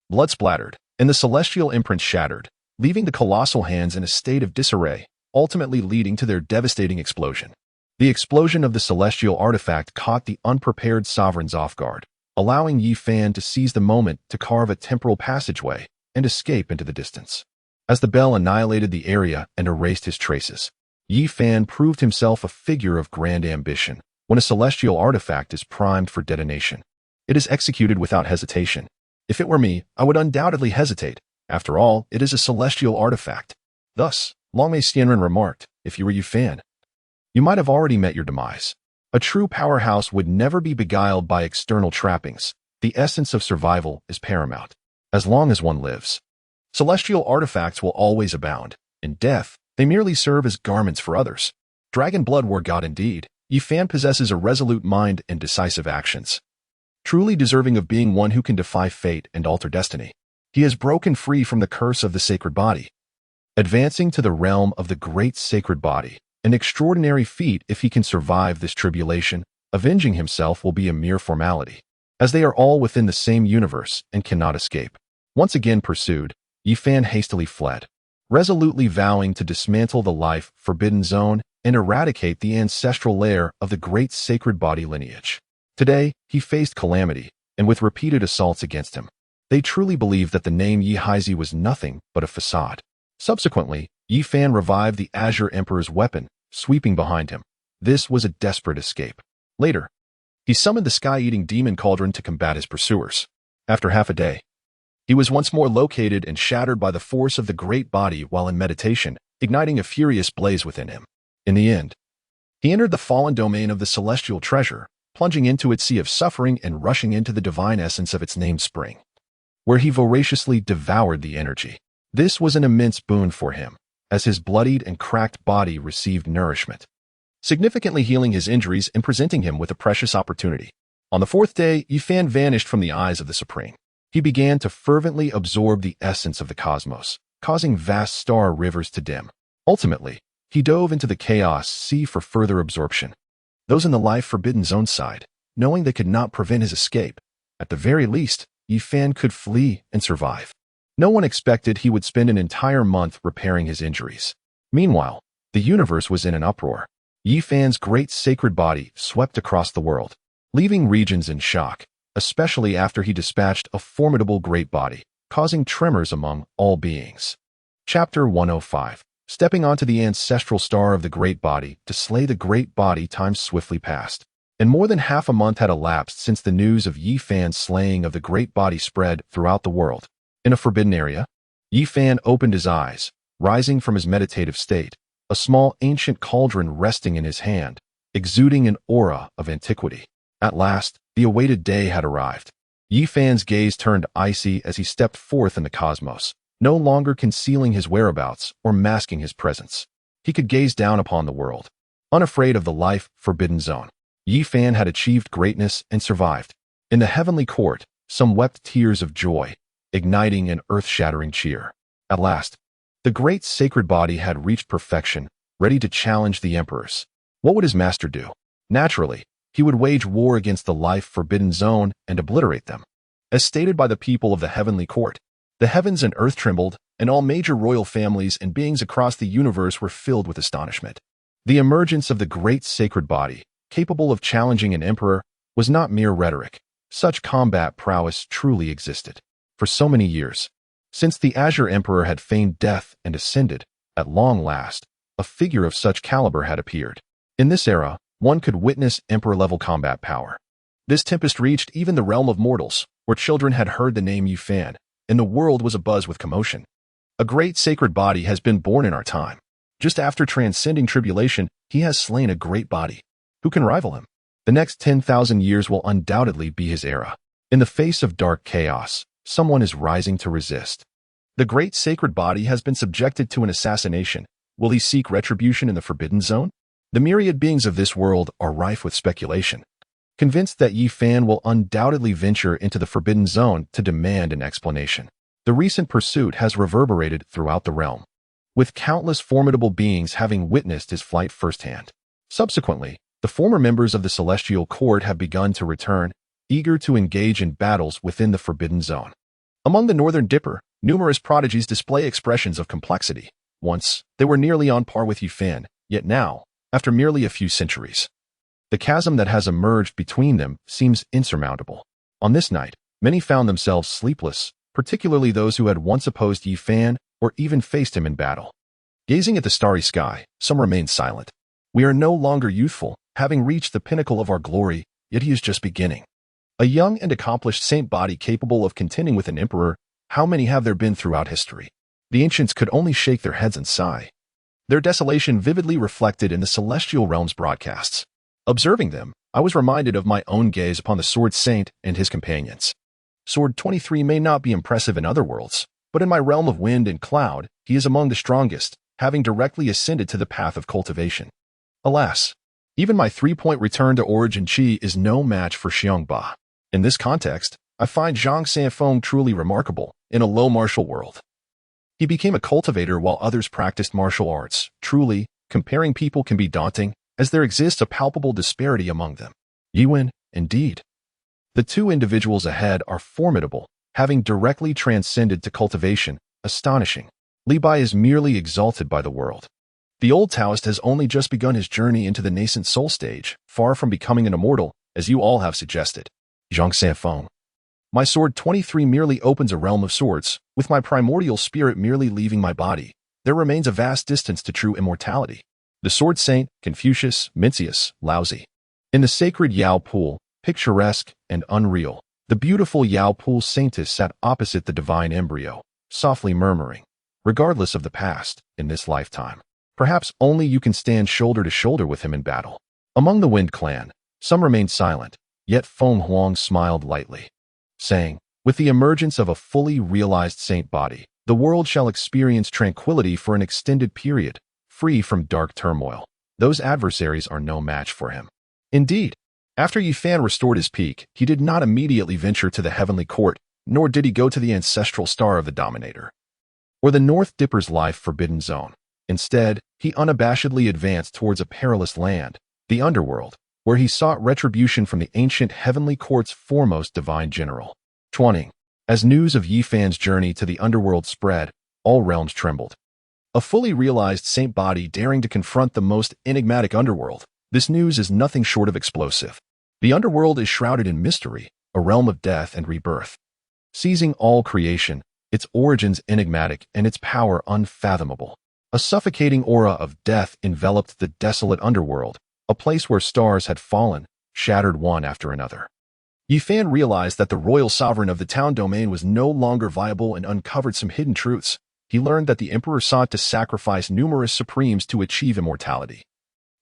Blood splattered, and the celestial imprint shattered, leaving the colossal hands in a state of disarray, ultimately leading to their devastating explosion. The explosion of the celestial artifact caught the unprepared sovereigns off guard, allowing Yi Fan to seize the moment to carve a temporal passageway and escape into the distance. As the bell annihilated the area and erased his traces, Yi Fan proved himself a figure of grand ambition. When a celestial artifact is primed for detonation, it is executed without hesitation. If it were me, I would undoubtedly hesitate. After all, it is a celestial artifact. Thus, Long May Xianren remarked, if you were Yi Fan, you might have already met your demise. A true powerhouse would never be beguiled by external trappings. The essence of survival is paramount. As long as one lives, celestial artifacts will always abound. In death, they merely serve as garments for others. Dragon blood war god indeed, Yi Fan possesses a resolute mind and decisive actions. Truly deserving of being one who can defy fate and alter destiny. He has broken free from the curse of the sacred body, advancing to the realm of the great sacred body. An extraordinary feat if he can survive this tribulation. Avenging himself will be a mere formality, as they are all within the same universe and cannot escape. Once again pursued, Yi Fan hastily fled, resolutely vowing to dismantle the life-forbidden zone and eradicate the ancestral layer of the great sacred body lineage. Today, he faced calamity, and with repeated assaults against him, they truly believed that the name Yi Haizi was nothing but a facade. Subsequently, Yi Fan revived the Azure Emperor's weapon, sweeping behind him. This was a desperate escape. Later, he summoned the sky-eating demon cauldron to combat his pursuers. After half a day, he was once more located and shattered by the force of the great body while in meditation, igniting a furious blaze within him. In the end, he entered the fallen domain of the celestial treasure, plunging into its sea of suffering and rushing into the divine essence of its named spring, where he voraciously devoured the energy. This was an immense boon for him, as his bloodied and cracked body received nourishment, significantly healing his injuries and presenting him with a precious opportunity. On the fourth day, Yi Fan vanished from the eyes of the Supreme. He began to fervently absorb the essence of the cosmos, causing vast star rivers to dim. Ultimately, he dove into the chaos sea for further absorption. Those in the life-forbidden zone sighed, knowing they could not prevent his escape. At the very least, Yi Fan could flee and survive. No one expected he would spend an entire month repairing his injuries. Meanwhile, the universe was in an uproar. Yi Fan's great sacred body swept across the world, leaving regions in shock, especially after he dispatched a formidable great body, causing tremors among all beings. Chapter 105. Stepping onto the ancestral star of the great body to slay the great body, time swiftly passed. and more than half a month had elapsed since the news of Yi Fan's slaying of the great body spread throughout the world. In a forbidden area, Yi Fan opened his eyes, rising from his meditative state, a small ancient cauldron resting in his hand, exuding an aura of antiquity. At last, the awaited day had arrived. Yi Fan's gaze turned icy as he stepped forth in the cosmos, no longer concealing his whereabouts or masking his presence. He could gaze down upon the world, unafraid of the life-forbidden zone. Yi Fan had achieved greatness and survived. In the heavenly court, some wept tears of joy, igniting an earth-shattering cheer. At last, the great sacred body had reached perfection, ready to challenge the emperors. What would his master do? Naturally, he would wage war against the life-forbidden zone and obliterate them. As stated by the people of the heavenly court, the heavens and earth trembled, and all major royal families and beings across the universe were filled with astonishment. The emergence of the great sacred body, capable of challenging an emperor, was not mere rhetoric. Such combat prowess truly existed. For so many years, since the Azure Emperor had feigned death and ascended, at long last, a figure of such caliber had appeared. In this era, one could witness emperor-level combat power. This tempest reached even the realm of mortals, where children had heard the name Yi Fan, and the world was abuzz with commotion. A great sacred body has been born in our time. Just after transcending tribulation, he has slain a great body. Who can rival him? The next 10,000 years will undoubtedly be his era. In the face of dark chaos, someone is rising to resist. The great sacred body has been subjected to an assassination. Will he seek retribution in the forbidden zone? The myriad beings of this world are rife with speculation, convinced that Yi Fan will undoubtedly venture into the forbidden zone to demand an explanation. The recent pursuit has reverberated throughout the realm, with countless formidable beings having witnessed his flight firsthand. Subsequently, the former members of the Celestial Court have begun to return, eager to engage in battles within the forbidden zone. Among the Northern Dipper, numerous prodigies display expressions of complexity. Once, they were nearly on par with Yi Fan, yet now, after merely a few centuries, the chasm that has emerged between them seems insurmountable. On this night, many found themselves sleepless, particularly those who had once opposed Yi Fan or even faced him in battle. Gazing at the starry sky, some remained silent. We are no longer youthful, having reached the pinnacle of our glory, yet he is just beginning. A young and accomplished saint body capable of contending with an emperor, how many have there been throughout history? The ancients could only shake their heads and sigh, their desolation vividly reflected in the celestial realm's broadcasts. Observing them, I was reminded of my own gaze upon the Sword Saint and his companions. Sword 23 may not be impressive in other worlds, but in my realm of wind and cloud, he is among the strongest, having directly ascended to the path of cultivation. Alas, even my 3-point return to origin Qi is no match for Xiongba. In this context, I find Xiao Feng truly remarkable in a low martial world. He became a cultivator while others practiced martial arts. Truly, comparing people can be daunting, as there exists a palpable disparity among them. Yiwen, indeed. The two individuals ahead are formidable, having directly transcended to cultivation, astonishing. Li Bai is merely exalted by the world. The old Taoist has only just begun his journey into the nascent soul stage, far from becoming an immortal, as you all have suggested. Xiao Feng. My sword 23 merely opens a realm of swords, with my primordial spirit merely leaving my body. There remains a vast distance to true immortality. The Sword Saint, Confucius, Mencius, Laozi. In the sacred Yao pool, picturesque and unreal, the beautiful Yao pool saintess sat opposite the divine embryo, softly murmuring, regardless of the past, in this lifetime, perhaps only you can stand shoulder to shoulder with him in battle. Among the Wind Clan, some remained silent, yet Feng Huang smiled lightly, saying, with the emergence of a fully realized saint body, the world shall experience tranquility for an extended period, free from dark turmoil. Those adversaries are no match for him. Indeed, after Yi Fan restored his peak, he did not immediately venture to the heavenly court, nor did he go to the ancestral star of the Dominator, or the North Dipper's life-forbidden zone. Instead, he unabashedly advanced towards a perilous land, the underworld, where he sought retribution from the ancient heavenly court's foremost divine general. 20. As news of Yi Fan's journey to the underworld spread, all realms trembled. A fully realized saint body daring to confront the most enigmatic underworld. This news is nothing short of explosive. The underworld is shrouded in mystery, a realm of death and rebirth. Seizing all creation, its origins enigmatic and its power unfathomable. A suffocating aura of death enveloped the desolate underworld, a place where stars had fallen, shattered one after another. Yi Fan realized that the royal sovereign of the town domain was no longer viable and uncovered some hidden truths. He learned that the emperor sought to sacrifice numerous supremes to achieve immortality.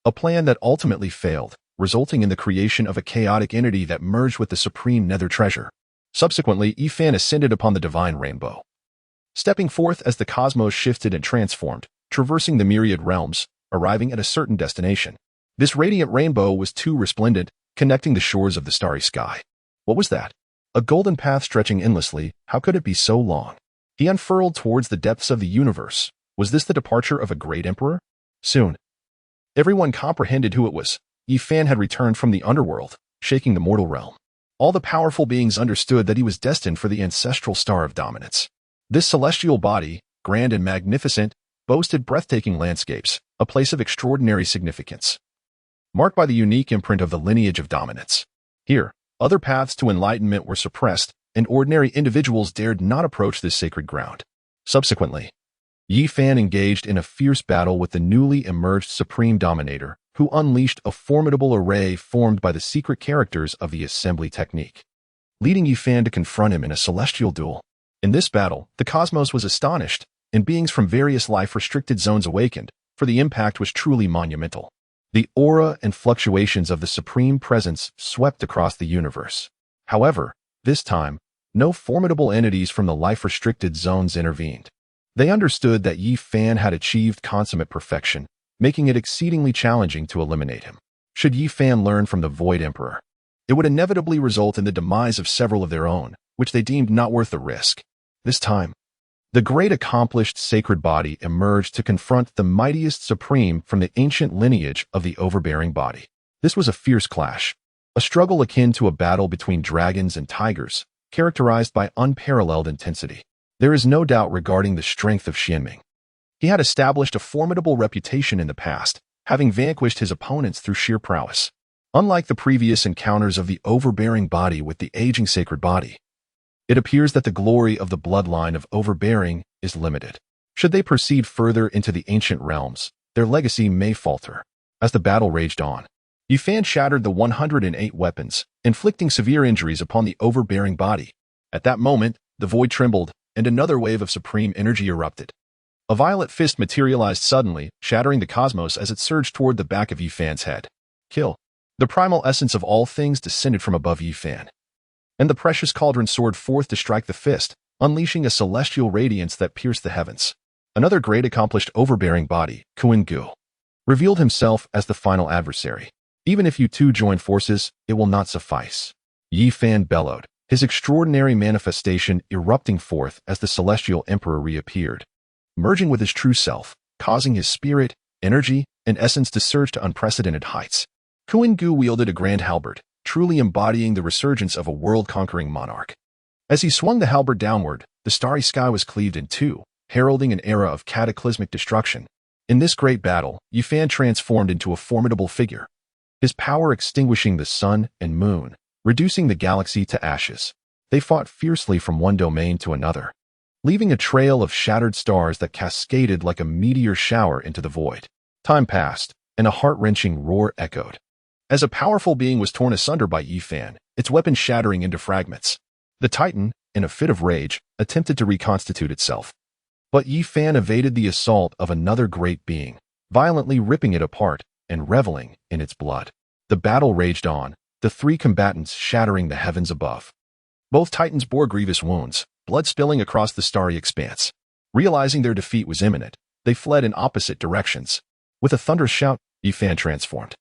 A plan that ultimately failed, resulting in the creation of a chaotic entity that merged with the supreme nether treasure. Subsequently, Yi Fan ascended upon the divine rainbow, stepping forth as the cosmos shifted and transformed, traversing the myriad realms, arriving at a certain destination. This radiant rainbow was too resplendent, connecting the shores of the starry sky. What was that? A golden path stretching endlessly. How could it be so long? He unfurled towards the depths of the universe. Was this the departure of a great emperor? Soon, everyone comprehended who it was. Yi Fan had returned from the underworld, shaking the mortal realm. All the powerful beings understood that he was destined for the ancestral star of dominance. This celestial body, grand and magnificent, boasted breathtaking landscapes, a place of extraordinary significance, marked by the unique imprint of the lineage of dominance. Here, other paths to enlightenment were suppressed, and ordinary individuals dared not approach this sacred ground. Subsequently, Yi Fan engaged in a fierce battle with the newly emerged Supreme Dominator, who unleashed a formidable array formed by the secret characters of the assembly technique, leading Yi Fan to confront him in a celestial duel. In this battle, the cosmos was astonished, and beings from various life-restricted zones awakened, for the impact was truly monumental. The aura and fluctuations of the Supreme Presence swept across the universe. However, this time, no formidable entities from the life-restricted zones intervened. They understood that Yi Fan had achieved consummate perfection, making it exceedingly challenging to eliminate him. Should Yi Fan learn from the Void Emperor, it would inevitably result in the demise of several of their own, which they deemed not worth the risk. This time, the great accomplished sacred body emerged to confront the mightiest supreme from the ancient lineage of the overbearing body. This was a fierce clash, a struggle akin to a battle between dragons and tigers, characterized by unparalleled intensity. There is no doubt regarding the strength of Xianming. He had established a formidable reputation in the past, having vanquished his opponents through sheer prowess. Unlike the previous encounters of the overbearing body with the aging sacred body, it appears that the glory of the bloodline of overbearing is limited. Should they proceed further into the ancient realms, their legacy may falter. As the battle raged on, Yi Fan shattered the 108 weapons, inflicting severe injuries upon the overbearing body. At that moment, the void trembled, and another wave of supreme energy erupted. A violet fist materialized suddenly, shattering the cosmos as it surged toward the back of Yi Fan's head. Kill. The primal essence of all things descended from above Yi Fan, and the precious cauldron soared forth to strike the fist, unleashing a celestial radiance that pierced the heavens. Another great accomplished overbearing body, Qin Tian, revealed himself as the final adversary. Even if you two join forces, it will not suffice. Yi Fan bellowed, his extraordinary manifestation erupting forth as the Celestial Emperor reappeared, merging with his true self, causing his spirit, energy, and essence to surge to unprecedented heights. Qin Tian wielded a grand halberd, truly embodying the resurgence of a world-conquering monarch. As he swung the halberd downward, the starry sky was cleaved in two, heralding an era of cataclysmic destruction. In this great battle, Yi Fan transformed into a formidable figure, his power extinguishing the sun and moon, reducing the galaxy to ashes. They fought fiercely from one domain to another, leaving a trail of shattered stars that cascaded like a meteor shower into the void. Time passed, and a heart-wrenching roar echoed, as a powerful being was torn asunder by Yi Fan, its weapon shattering into fragments. The Titan, in a fit of rage, attempted to reconstitute itself. But Yi Fan evaded the assault of another great being, violently ripping it apart and reveling in its blood. The battle raged on, the three combatants shattering the heavens above. Both Titans bore grievous wounds, blood spilling across the starry expanse. Realizing their defeat was imminent, they fled in opposite directions. With a thunderous shout, Yi Fan transformed,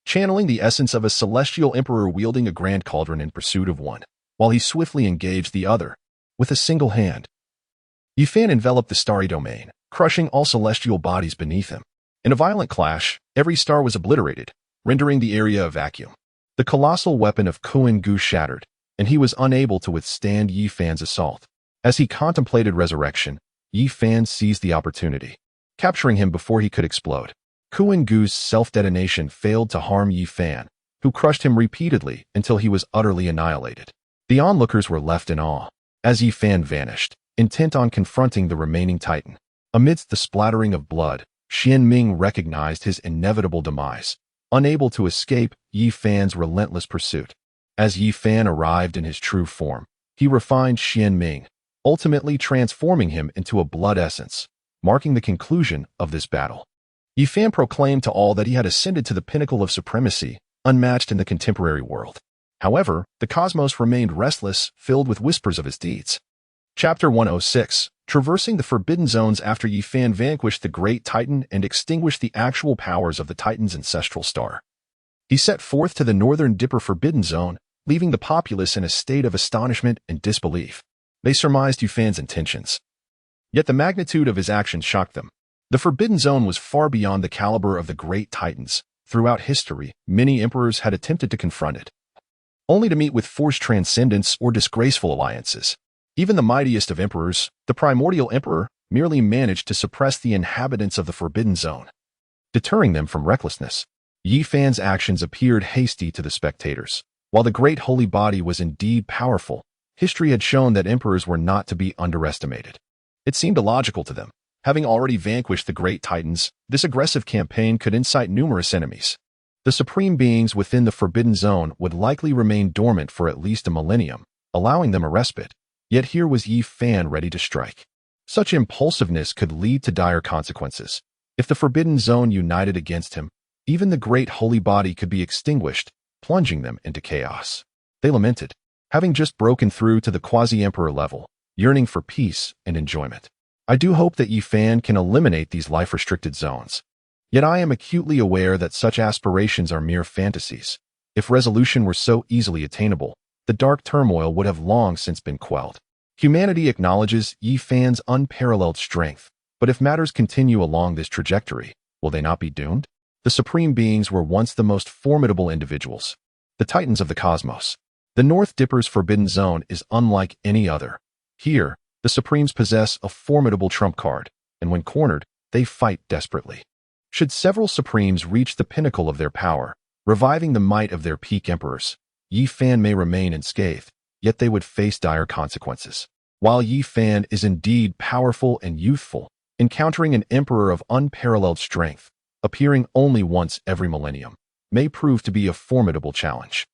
channeling the essence of a celestial emperor wielding a grand cauldron in pursuit of one, while he swiftly engaged the other. With a single hand, Yi Fan enveloped the starry domain, crushing all celestial bodies beneath him. In a violent clash, every star was obliterated, rendering the area a vacuum. The colossal weapon of Qin Tian shattered, and he was unable to withstand Yi Fan's assault. As he contemplated resurrection, Yi Fan seized the opportunity, capturing him before he could explode. Qin Tian's self-detonation failed to harm Yi Fan, who crushed him repeatedly until he was utterly annihilated. The onlookers were left in awe, as Yi Fan vanished, intent on confronting the remaining Titan. Amidst the splattering of blood, Xianming recognized his inevitable demise. unable to escape Yi Fan's relentless pursuit. As Yi Fan arrived in his true form, he refined Xian Ming, ultimately transforming him into a blood essence, marking the conclusion of this battle. Yi Fan proclaimed to all that he had ascended to the pinnacle of supremacy, unmatched in the contemporary world. However, the cosmos remained restless, filled with whispers of his deeds. Chapter 106, Traversing the Forbidden Zones. After Yi Fan vanquished the Great Titan and extinguished the actual powers of the Titan's ancestral star, he set forth to the Northern Dipper Forbidden Zone, leaving the populace in a state of astonishment and disbelief. They surmised Yi Fan's intentions, yet the magnitude of his actions shocked them. The Forbidden Zone was far beyond the caliber of the Great Titans. Throughout history, many emperors had attempted to confront it, only to meet with forced transcendence or disgraceful alliances. Even the mightiest of emperors, the primordial emperor, merely managed to suppress the inhabitants of the Forbidden Zone, deterring them from recklessness. Yi Fan's actions appeared hasty to the spectators. While the great holy body was indeed powerful, history had shown that emperors were not to be underestimated. It seemed illogical to them. Having already vanquished the Great Titans, this aggressive campaign could incite numerous enemies. The supreme beings within the Forbidden Zone would likely remain dormant for at least a millennium, allowing them a respite. Yet here was Yi Fan ready to strike. Such impulsiveness could lead to dire consequences. If the Forbidden Zone united against him, even the great holy body could be extinguished, plunging them into chaos. They lamented, having just broken through to the quasi-emperor level, yearning for peace and enjoyment. I do hope that Yi Fan can eliminate these life-restricted zones. Yet I am acutely aware that such aspirations are mere fantasies. If resolution were so easily attainable, the dark turmoil would have long since been quelled. Humanity acknowledges Yi Fan's unparalleled strength, but if matters continue along this trajectory, will they not be doomed? The supreme beings were once the most formidable individuals, the titans of the cosmos. The North Dipper's Forbidden Zone is unlike any other. Here, the Supremes possess a formidable trump card, and when cornered, they fight desperately. Should several Supremes reach the pinnacle of their power, reviving the might of their peak emperors, Yi Fan may remain unscathed, yet they would face dire consequences. While Yi Fan is indeed powerful and youthful, encountering an emperor of unparalleled strength, appearing only once every millennium, may prove to be a formidable challenge.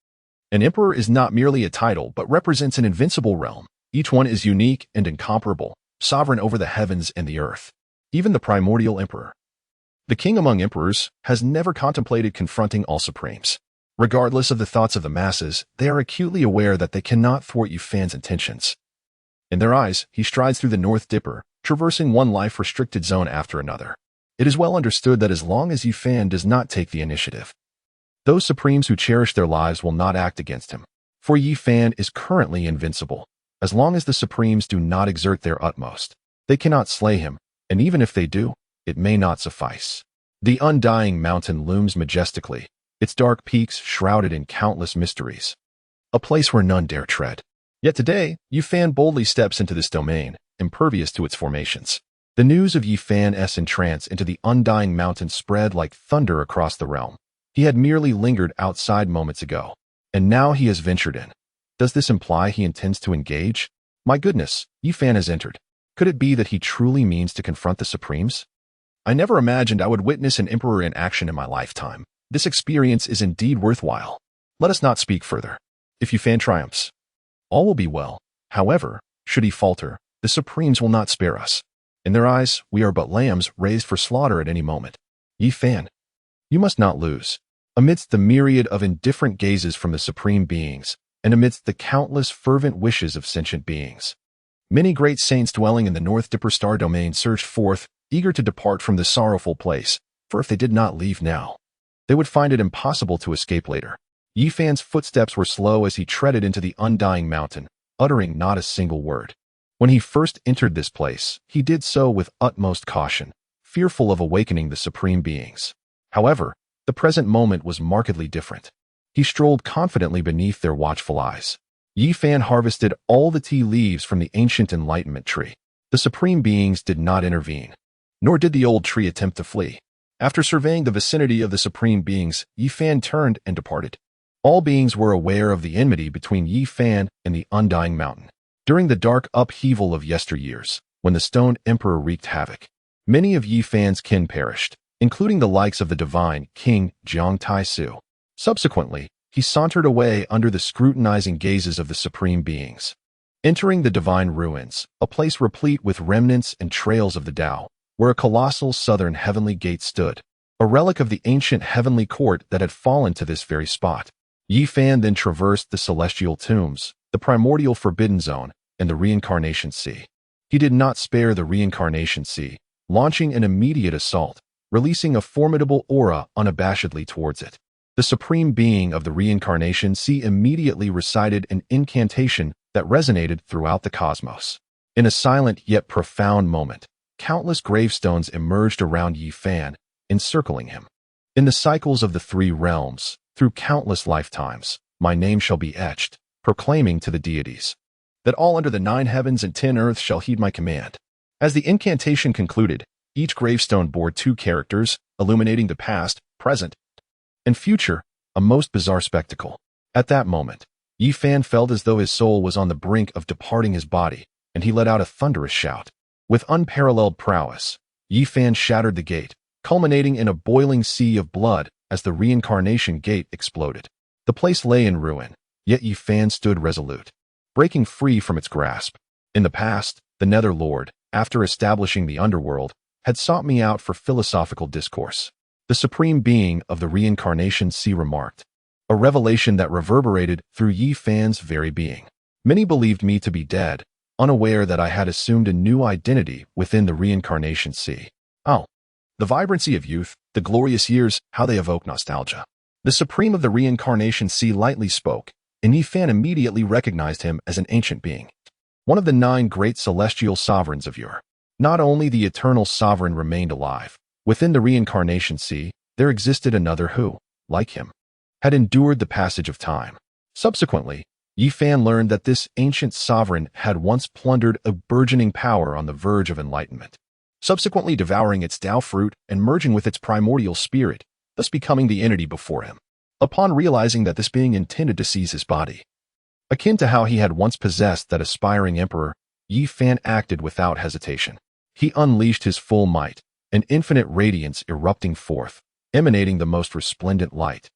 An emperor is not merely a title but represents an invincible realm. Each one is unique and incomparable, sovereign over the heavens and the earth. Even the primordial emperor, the king among emperors, has never contemplated confronting all supremes. Regardless of the thoughts of the masses, they are acutely aware that they cannot thwart Yi Fan's intentions. In their eyes, he strides through the North Dipper, traversing one life-restricted zone after another. It is well understood that as long as Yi Fan does not take the initiative, those supremes who cherish their lives will not act against him. For Yi Fan is currently invincible. As long as the supremes do not exert their utmost, they cannot slay him, and even if they do, it may not suffice. The undying mountain looms majestically, its dark peaks shrouded in countless mysteries, a place where none dare tread. Yet today, Yi Fan boldly steps into this domain, impervious to its formations. The news of Yi Fan's entrance into the undying mountain spread like thunder across the realm. He had merely lingered outside moments ago, and now he has ventured in. Does this imply he intends to engage? My goodness, Yi Fan has entered. Could it be that he truly means to confront the Supremes? I never imagined I would witness an emperor in action in my lifetime. This experience is indeed worthwhile. Let us not speak further. If Yi Fan triumphs, all will be well. However, should he falter, the Supremes will not spare us. In their eyes, we are but lambs raised for slaughter at any moment. Yi Fan, you must not lose. Amidst the myriad of indifferent gazes from the supreme beings, and amidst the countless fervent wishes of sentient beings, many great saints dwelling in the North Dipper star domain surged forth, eager to depart from this sorrowful place, for if they did not leave now, they would find it impossible to escape later. Yi Fan's footsteps were slow as he treaded into the undying mountain, uttering not a single word. When he first entered this place, he did so with utmost caution, fearful of awakening the supreme beings. However, the present moment was markedly different. He strolled confidently beneath their watchful eyes. Yi Fan harvested all the tea leaves from the ancient enlightenment tree. The supreme beings did not intervene, nor did the old tree attempt to flee. After surveying the vicinity of the supreme beings, Yi Fan turned and departed. All beings were aware of the enmity between Yi Fan and the undying mountain. During the dark upheaval of yesteryears, when the Stone Emperor wreaked havoc, many of Yi Fan's kin perished. including the likes of the divine King Jiang Taisu. Subsequently, he sauntered away under the scrutinizing gazes of the supreme beings. Entering the divine ruins, a place replete with remnants and trails of the Tao, where a colossal southern heavenly gate stood, a relic of the ancient heavenly court that had fallen to this very spot. Yi Fan then traversed the celestial tombs, the primordial forbidden zone, and the reincarnation sea. He did not spare the reincarnation sea, launching an immediate assault, releasing a formidable aura unabashedly towards it. The supreme being of the reincarnation sea immediately recited an incantation that resonated throughout the cosmos. In a silent yet profound moment, countless gravestones emerged around Yi Fan, encircling him. In the cycles of the three realms, through countless lifetimes, my name shall be etched, proclaiming to the deities that all under the 9 heavens and 10 earths shall heed my command. As the incantation concluded, each gravestone bore 2 characters, illuminating the past, present, and future, a most bizarre spectacle. At that moment, Yi Fan felt as though his soul was on the brink of departing his body, and he let out a thunderous shout. With unparalleled prowess, Yi Fan shattered the gate, culminating in a boiling sea of blood as the reincarnation gate exploded. The place lay in ruin, yet Yi Fan stood resolute, breaking free from its grasp. In the past, the Nether Lord, after establishing the underworld, had sought me out for philosophical discourse. The supreme being of the reincarnation sea remarked, a revelation that reverberated through Yi Fan's very being. Many believed me to be dead, unaware that I had assumed a new identity within the reincarnation sea. Oh, the vibrancy of youth, the glorious years, how they evoke nostalgia. The supreme of the reincarnation sea lightly spoke, and Yi Fan immediately recognized him as an ancient being, one of the 9 great celestial sovereigns of yore. Not only the eternal sovereign remained alive, within the reincarnation sea, there existed another who, like him, had endured the passage of time. Subsequently, Yi Fan learned that this ancient sovereign had once plundered a burgeoning power on the verge of enlightenment, subsequently devouring its Tao fruit and merging with its primordial spirit, thus becoming the entity before him. Upon realizing that this being intended to seize his body, akin to how he had once possessed that aspiring emperor, Yi Fan acted without hesitation. He unleashed his full might, an infinite radiance erupting forth, emanating the most resplendent light.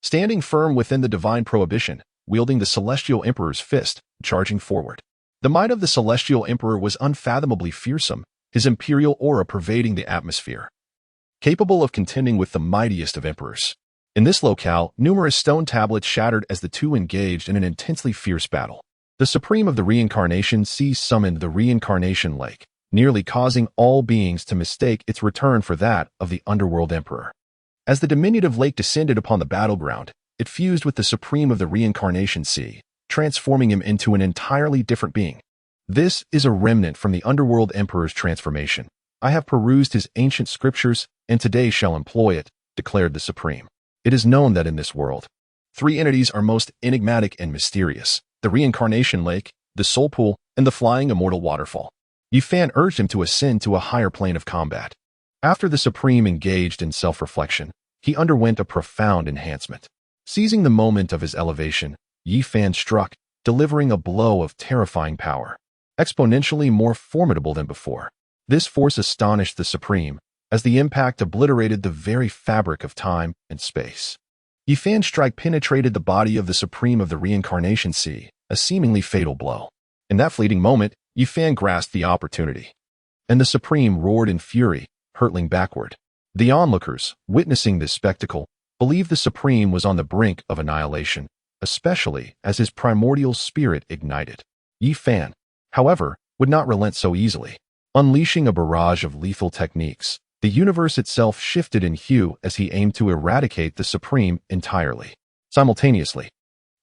Standing firm within the divine prohibition, wielding the Celestial Emperor's fist, charging forward. The might of the Celestial Emperor was unfathomably fearsome, his imperial aura pervading the atmosphere, capable of contending with the mightiest of emperors. In this locale, numerous stone tablets shattered as the two engaged in an intensely fierce battle. The Supreme of the Reincarnation sea summoned the Reincarnation Lake, nearly causing all beings to mistake its return for that of the Underworld Emperor. As the diminutive lake descended upon the battleground, it fused with the Supreme of the Reincarnation Sea, transforming him into an entirely different being. This is a remnant from the Underworld Emperor's transformation. I have perused his ancient scriptures, and today shall employ it, declared the Supreme. It is known that in this world, 3 entities are most enigmatic and mysterious: the Reincarnation Lake, the Soul Pool, and the Flying Immortal Waterfall. Yi Fan urged him to ascend to a higher plane of combat. After the Supreme engaged in self-reflection, he underwent a profound enhancement. Seizing the moment of his elevation, Yi Fan struck, delivering a blow of terrifying power, exponentially more formidable than before. This force astonished the Supreme, as the impact obliterated the very fabric of time and space. Yi Fan's strike penetrated the body of the Supreme of the Reincarnation Sea, a seemingly fatal blow. In that fleeting moment, Yi Fan grasped the opportunity, and the Supreme roared in fury, hurtling backward. The onlookers, witnessing this spectacle, believed the Supreme was on the brink of annihilation, especially as his primordial spirit ignited. Yi Fan, however, would not relent so easily. Unleashing a barrage of lethal techniques, the universe itself shifted in hue as he aimed to eradicate the Supreme entirely. Simultaneously,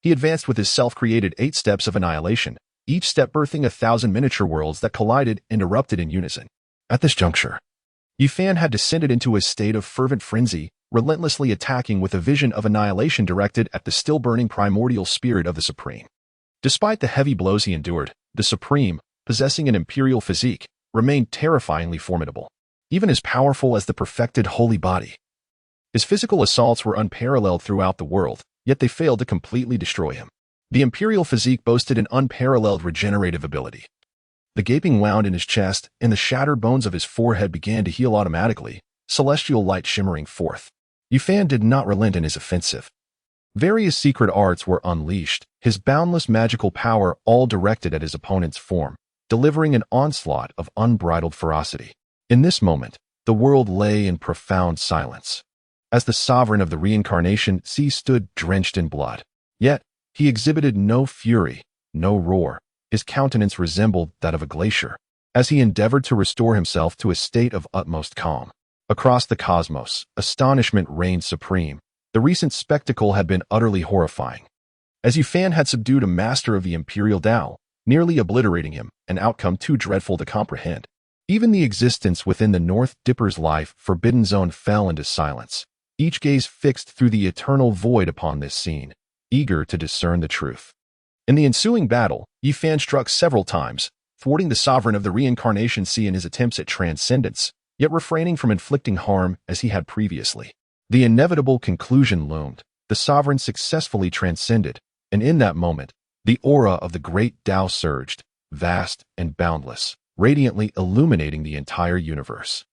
he advanced with his self-created 8 steps of annihilation, each step birthing 1,000 miniature worlds that collided and erupted in unison. At this juncture, Yi Fan had descended into a state of fervent frenzy, relentlessly attacking with a vision of annihilation directed at the still-burning primordial spirit of the Supreme. Despite the heavy blows he endured, the Supreme, possessing an imperial physique, remained terrifyingly formidable, even as powerful as the perfected holy body. His physical assaults were unparalleled throughout the world, yet they failed to completely destroy him. The imperial physique boasted an unparalleled regenerative ability. The gaping wound in his chest and the shattered bones of his forehead began to heal automatically, celestial light shimmering forth. Yi Fan did not relent in his offensive. Various secret arts were unleashed, his boundless magical power all directed at his opponent's form, delivering an onslaught of unbridled ferocity. In this moment, the world lay in profound silence, as the sovereign of the reincarnation sea stood drenched in blood. Yet, he exhibited no fury, no roar. His countenance resembled that of a glacier, as he endeavored to restore himself to a state of utmost calm. Across the cosmos, astonishment reigned supreme. The recent spectacle had been utterly horrifying. As Yi Fan had subdued a master of the Imperial Dao, nearly obliterating him, an outcome too dreadful to comprehend. Even the existence within the North Dipper's life forbidden zone fell into silence, each gaze fixed through the eternal void upon this scene, eager to discern the truth. In the ensuing battle, Yi Fan struck several times, thwarting the sovereign of the reincarnation sea in his attempts at transcendence, yet refraining from inflicting harm as he had previously. The inevitable conclusion loomed. The sovereign successfully transcended, and in that moment, the aura of the great Tao surged, vast and boundless, radiantly illuminating the entire universe.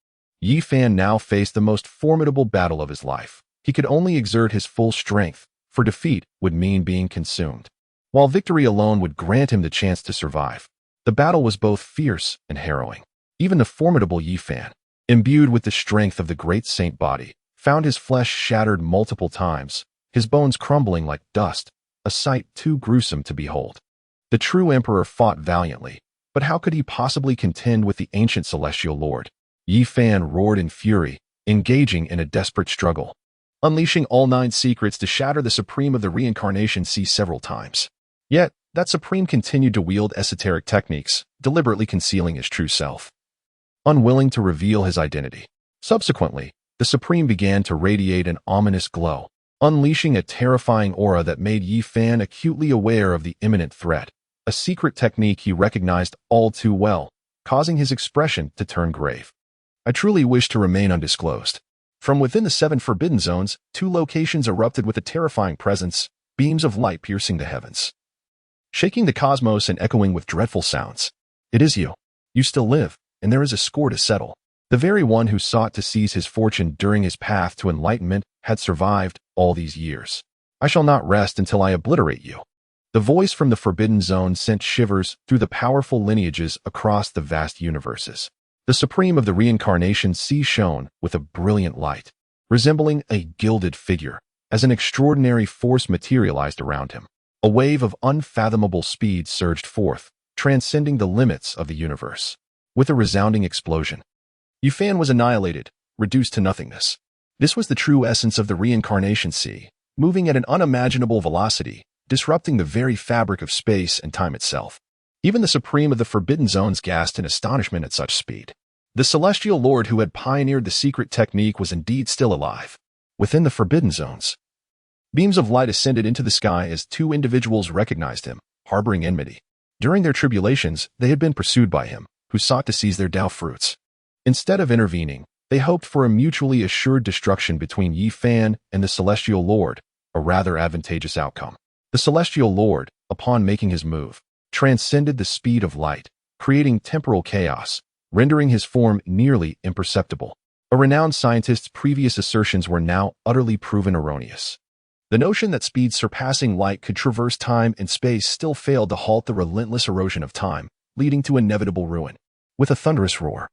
Yi Fan now faced the most formidable battle of his life. He could only exert his full strength, for defeat would mean being consumed, while victory alone would grant him the chance to survive. The battle was both fierce and harrowing. Even the formidable Yi Fan, imbued with the strength of the great saint body, found his flesh shattered multiple times, his bones crumbling like dust, a sight too gruesome to behold. The true emperor fought valiantly, but how could he possibly contend with the ancient celestial lord? Yi Fan roared in fury, engaging in a desperate struggle, unleashing all 9 secrets to shatter the supreme of the reincarnation sea several times. Yet, that supreme continued to wield esoteric techniques, deliberately concealing his true self, unwilling to reveal his identity. Subsequently, the supreme began to radiate an ominous glow, unleashing a terrifying aura that made Yi Fan acutely aware of the imminent threat, a secret technique he recognized all too well, causing his expression to turn grave. I truly wish to remain undisclosed. From within the 7 forbidden zones, 2 locations erupted with a terrifying presence, beams of light piercing the heavens, shaking the cosmos and echoing with dreadful sounds. It is you. You still live, and there is a score to settle. The very one who sought to seize his fortune during his path to enlightenment had survived all these years. I shall not rest until I obliterate you. The voice from the forbidden zone sent shivers through the powerful lineages across the vast universes. The supreme of the reincarnation sea shone with a brilliant light, resembling a gilded figure, as an extraordinary force materialized around him. A wave of unfathomable speed surged forth, transcending the limits of the universe. With a resounding explosion, Yi Fan was annihilated, reduced to nothingness. This was the true essence of the reincarnation sea, moving at an unimaginable velocity, disrupting the very fabric of space and time itself. Even the supreme of the forbidden zones gasped in astonishment at such speed. The celestial lord who had pioneered the secret technique was indeed still alive. Within the forbidden zones, beams of light ascended into the sky as 2 individuals recognized him, harboring enmity. During their tribulations, they had been pursued by him, who sought to seize their Tao fruits. Instead of intervening, they hoped for a mutually assured destruction between Yi Fan and the celestial lord, a rather advantageous outcome. The celestial lord, upon making his move, transcended the speed of light, creating temporal chaos, rendering his form nearly imperceptible. A renowned scientist's previous assertions were now utterly proven erroneous. The notion that speeds surpassing light could traverse time and space still failed to halt the relentless erosion of time, leading to inevitable ruin. With a thunderous roar,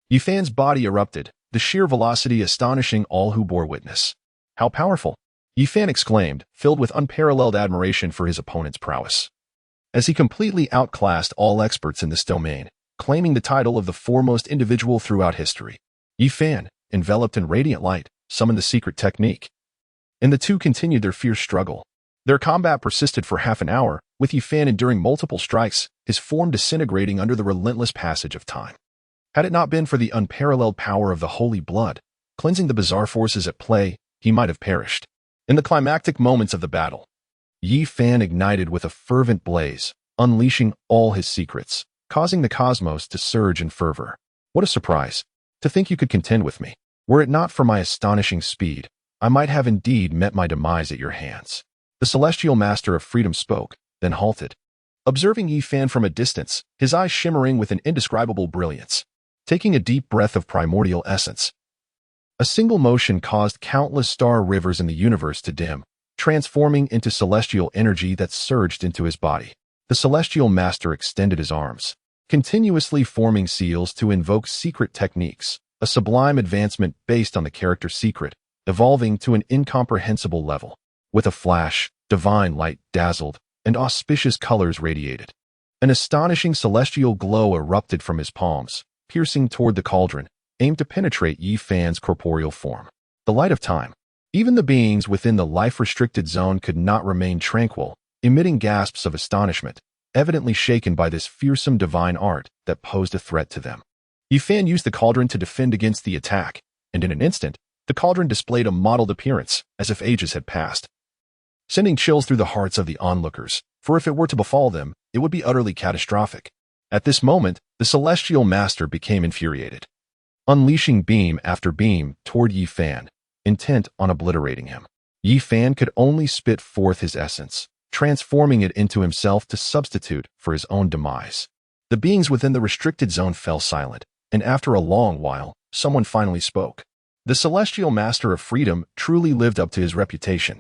Yi Fan's body erupted, the sheer velocity astonishing all who bore witness. How powerful! Yi Fan exclaimed, filled with unparalleled admiration for his opponent's prowess, as he completely outclassed all experts in this domain, claiming the title of the foremost individual throughout history. Yi Fan, enveloped in radiant light, summoned the secret technique, and the 2 continued their fierce struggle. Their combat persisted for half an hour, with Yi Fan enduring multiple strikes, his form disintegrating under the relentless passage of time. Had it not been for the unparalleled power of the holy blood, cleansing the bizarre forces at play, he might have perished. In the climactic moments of the battle, Yi Fan ignited with a fervent blaze, unleashing all his secrets, causing the cosmos to surge in fervor. What a surprise! To think you could contend with me. Were it not for my astonishing speed, I might have indeed met my demise at your hands. The celestial master of freedom spoke, then halted, observing Yi Fan from a distance, his eyes shimmering with an indescribable brilliance. Taking a deep breath of primordial essence, A single motion caused countless star rivers in the universe to dim, transforming into celestial energy that surged into his body. The Celestial Master extended his arms, continuously forming seals to invoke secret techniques, a sublime advancement based on the character's secret, evolving to an incomprehensible level. With a flash, divine light dazzled, and auspicious colors radiated. An astonishing celestial glow erupted from his palms, piercing toward the cauldron, aimed to penetrate Yi Fan's corporeal form. The light of time. Even the beings within the life-restricted zone could not remain tranquil, emitting gasps of astonishment, evidently shaken by this fearsome divine art that posed a threat to them. Yi Fan used the cauldron to defend against the attack, and in an instant, the cauldron displayed a mottled appearance, as if ages had passed, sending chills through the hearts of the onlookers, for if it were to befall them, it would be utterly catastrophic. At this moment, the Celestial Master became infuriated, unleashing beam after beam toward Yi Fan, intent on obliterating him. Yi Fan could only spit forth his essence, transforming it into himself to substitute for his own demise. The beings within the restricted zone fell silent, and after a long while, someone finally spoke. The Celestial Master of Freedom truly lived up to his reputation.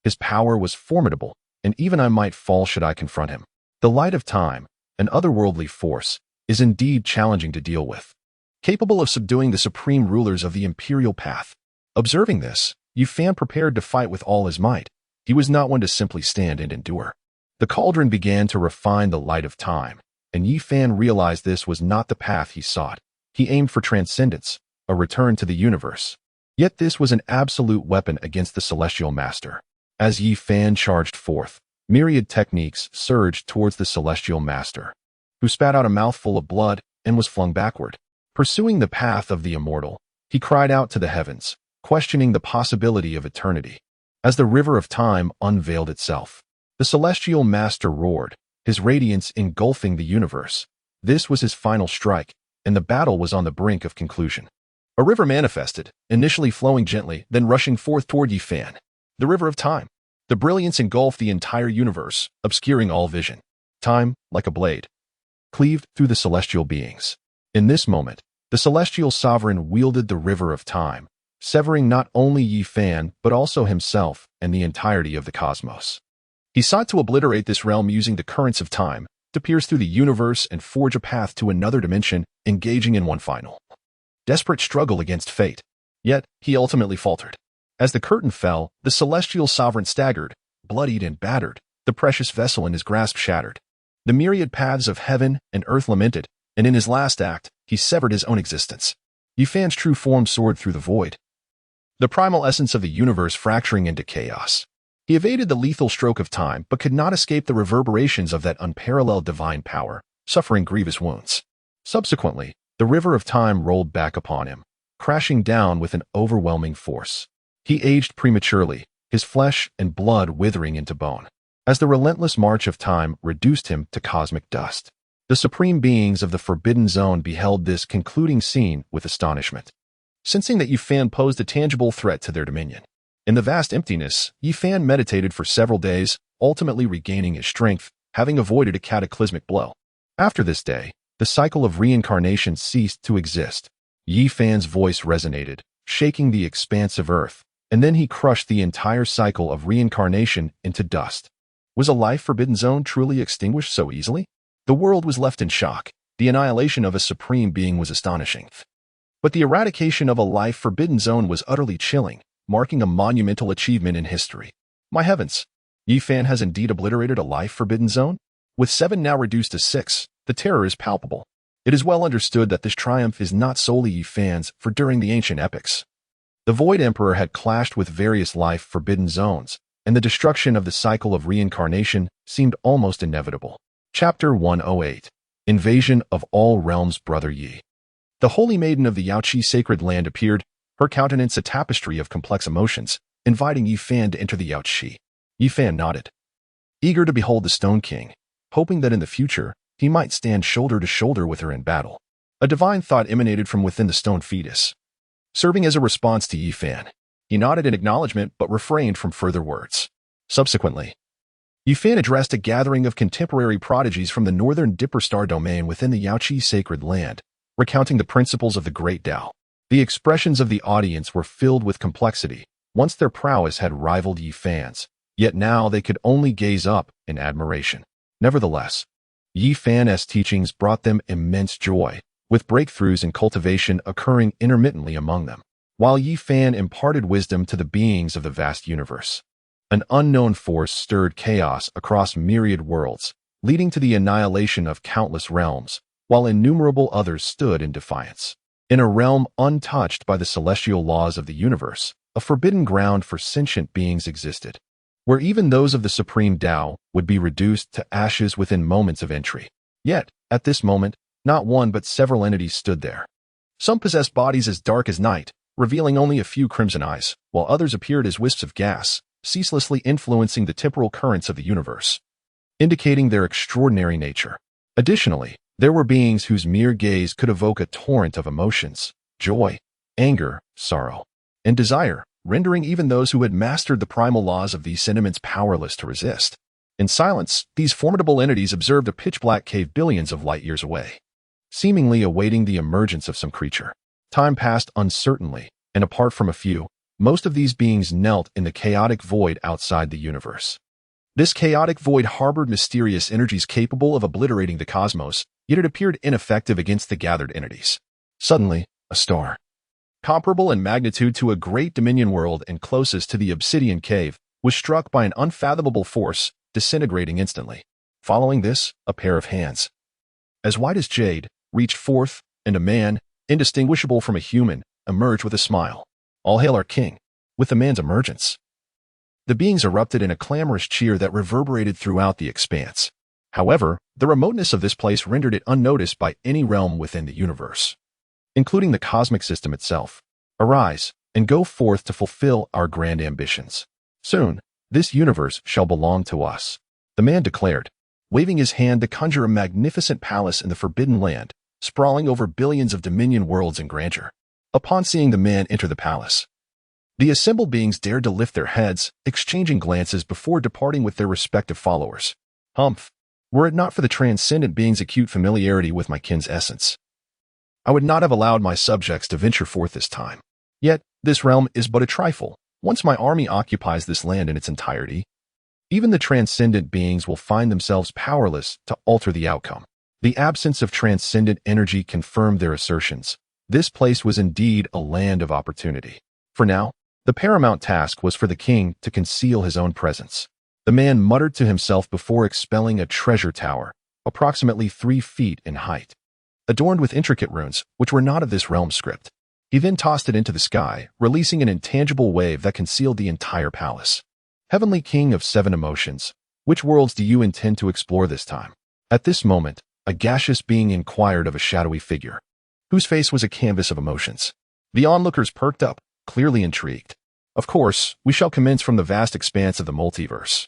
His power was formidable, and even I might fall should I confront him. The light of time, an otherworldly force, is indeed challenging to deal with, capable of subduing the supreme rulers of the imperial path. Observing this, Yi Fan prepared to fight with all his might. He was not one to simply stand and endure. The cauldron began to refine the light of time, and Yi Fan realized this was not the path he sought. He aimed for transcendence, a return to the universe. Yet this was an absolute weapon against the Celestial Master. As Yi Fan charged forth, myriad techniques surged towards the Celestial Master, who spat out a mouthful of blood and was flung backward. Pursuing the path of the immortal, he cried out to the heavens, questioning the possibility of eternity. As the river of time unveiled itself, the Celestial Master roared, his radiance engulfing the universe. This was his final strike, and the battle was on the brink of conclusion. A river manifested, initially flowing gently, then rushing forth toward Yi Fan. The river of time. The brilliance engulfed the entire universe, obscuring all vision. Time, like a blade, cleaved through the celestial beings. In this moment, the celestial sovereign wielded the river of time, severing not only Yi Fan but also himself and the entirety of the cosmos. He sought to obliterate this realm using the currents of time, to pierce through the universe and forge a path to another dimension, engaging in one final, desperate struggle against fate. Yet, he ultimately faltered. As the curtain fell, the celestial sovereign staggered, bloodied and battered, the precious vessel in his grasp shattered. The myriad paths of heaven and earth lamented, and in his last act, he severed his own existence. Yi Fan's true form soared through the void, the primal essence of the universe fracturing into chaos. He evaded the lethal stroke of time, but could not escape the reverberations of that unparalleled divine power, suffering grievous wounds. Subsequently, the river of time rolled back upon him, crashing down with an overwhelming force. He aged prematurely, his flesh and blood withering into bone, as the relentless march of time reduced him to cosmic dust. The supreme beings of the Forbidden Zone beheld this concluding scene with astonishment, sensing that Yi Fan posed a tangible threat to their dominion. In the vast emptiness, Yi Fan meditated for several days, ultimately regaining his strength, having avoided a cataclysmic blow. After this day, the cycle of reincarnation ceased to exist. Yi Fan's voice resonated, shaking the expanse of earth, and then he crushed the entire cycle of reincarnation into dust. Was a life forbidden zone truly extinguished so easily? The world was left in shock. The annihilation of a supreme being was astonishing. But the eradication of a life forbidden zone was utterly chilling, marking a monumental achievement in history. My heavens! Yi Fan has indeed obliterated a life forbidden zone? With 7 now reduced to 6, the terror is palpable. It is well understood that this triumph is not solely Yi Fan's, for during the ancient epics, the Void Emperor had clashed with various life forbidden zones, and the destruction of the cycle of reincarnation seemed almost inevitable. Chapter 108. Invasion of All Realms. Brother Yi. The Holy Maiden of the Yaoqi sacred land appeared, her countenance a tapestry of complex emotions, inviting Yi Fan to enter the Yaoqi. Yi Fan nodded, eager to behold the Stone King, hoping that in the future, he might stand shoulder to shoulder with her in battle. A divine thought emanated from within the stone fetus, serving as a response to Yi Fan. He nodded in acknowledgement but refrained from further words. Subsequently, Yi Fan addressed a gathering of contemporary prodigies from the northern Dipper Star domain within the Yaoqi sacred land, recounting the principles of the Great Tao. The expressions of the audience were filled with complexity. Once their prowess had rivaled Yi Fan's, yet now they could only gaze up in admiration. Nevertheless, Yi Fan's teachings brought them immense joy, with breakthroughs in cultivation occurring intermittently among them, while Yi Fan imparted wisdom to the beings of the vast universe. An unknown force stirred chaos across myriad worlds, leading to the annihilation of countless realms, while innumerable others stood in defiance. In a realm untouched by the celestial laws of the universe, a forbidden ground for sentient beings existed, where even those of the supreme Tao would be reduced to ashes within moments of entry. Yet, at this moment, not one but several entities stood there. Some possessed bodies as dark as night, revealing only a few crimson eyes, while others appeared as wisps of gas, ceaselessly influencing the temporal currents of the universe, indicating their extraordinary nature. Additionally, there were beings whose mere gaze could evoke a torrent of emotions: joy, anger, sorrow, and desire, rendering even those who had mastered the primal laws of these sentiments powerless to resist. In silence, these formidable entities observed a pitch-black cave billions of light years away, seemingly awaiting the emergence of some creature. Time passed uncertainly, and apart from a few, most of these beings knelt in the chaotic void outside the universe. This chaotic void harbored mysterious energies capable of obliterating the cosmos, yet it appeared ineffective against the gathered entities. Suddenly, a star, comparable in magnitude to a great dominion world and closest to the obsidian cave, was struck by an unfathomable force, disintegrating instantly. Following this, a pair of hands, as white as jade, reached forth, and a man, indistinguishable from a human, emerged with a smile. "All hail our king." With the man's emergence, the beings erupted in a clamorous cheer that reverberated throughout the expanse. However, the remoteness of this place rendered it unnoticed by any realm within the universe, including the cosmic system itself. "Arise, and go forth to fulfill our grand ambitions. Soon, this universe shall belong to us," the man declared, waving his hand to conjure a magnificent palace in the Forbidden Land, sprawling over billions of dominion worlds in grandeur. Upon seeing the man enter the palace, the assembled beings dared to lift their heads, exchanging glances before departing with their respective followers. Humph! Were it not for the transcendent being's acute familiarity with my kin's essence, I would not have allowed my subjects to venture forth this time. Yet, this realm is but a trifle. Once my army occupies this land in its entirety, even the transcendent beings will find themselves powerless to alter the outcome. The absence of transcendent energy confirmed their assertions. This place was indeed a land of opportunity. For now, the paramount task was for the king to conceal his own presence. The man muttered to himself before expelling a treasure tower, approximately 3 feet in height, adorned with intricate runes, which were not of this realm script. He then tossed it into the sky, releasing an intangible wave that concealed the entire palace. "Heavenly King of 7 emotions, which worlds do you intend to explore this time?" At this moment, a gaseous being inquired of a shadowy figure, whose face was a canvas of emotions. The onlookers perked up, clearly intrigued. "Of course, we shall commence from the vast expanse of the multiverse.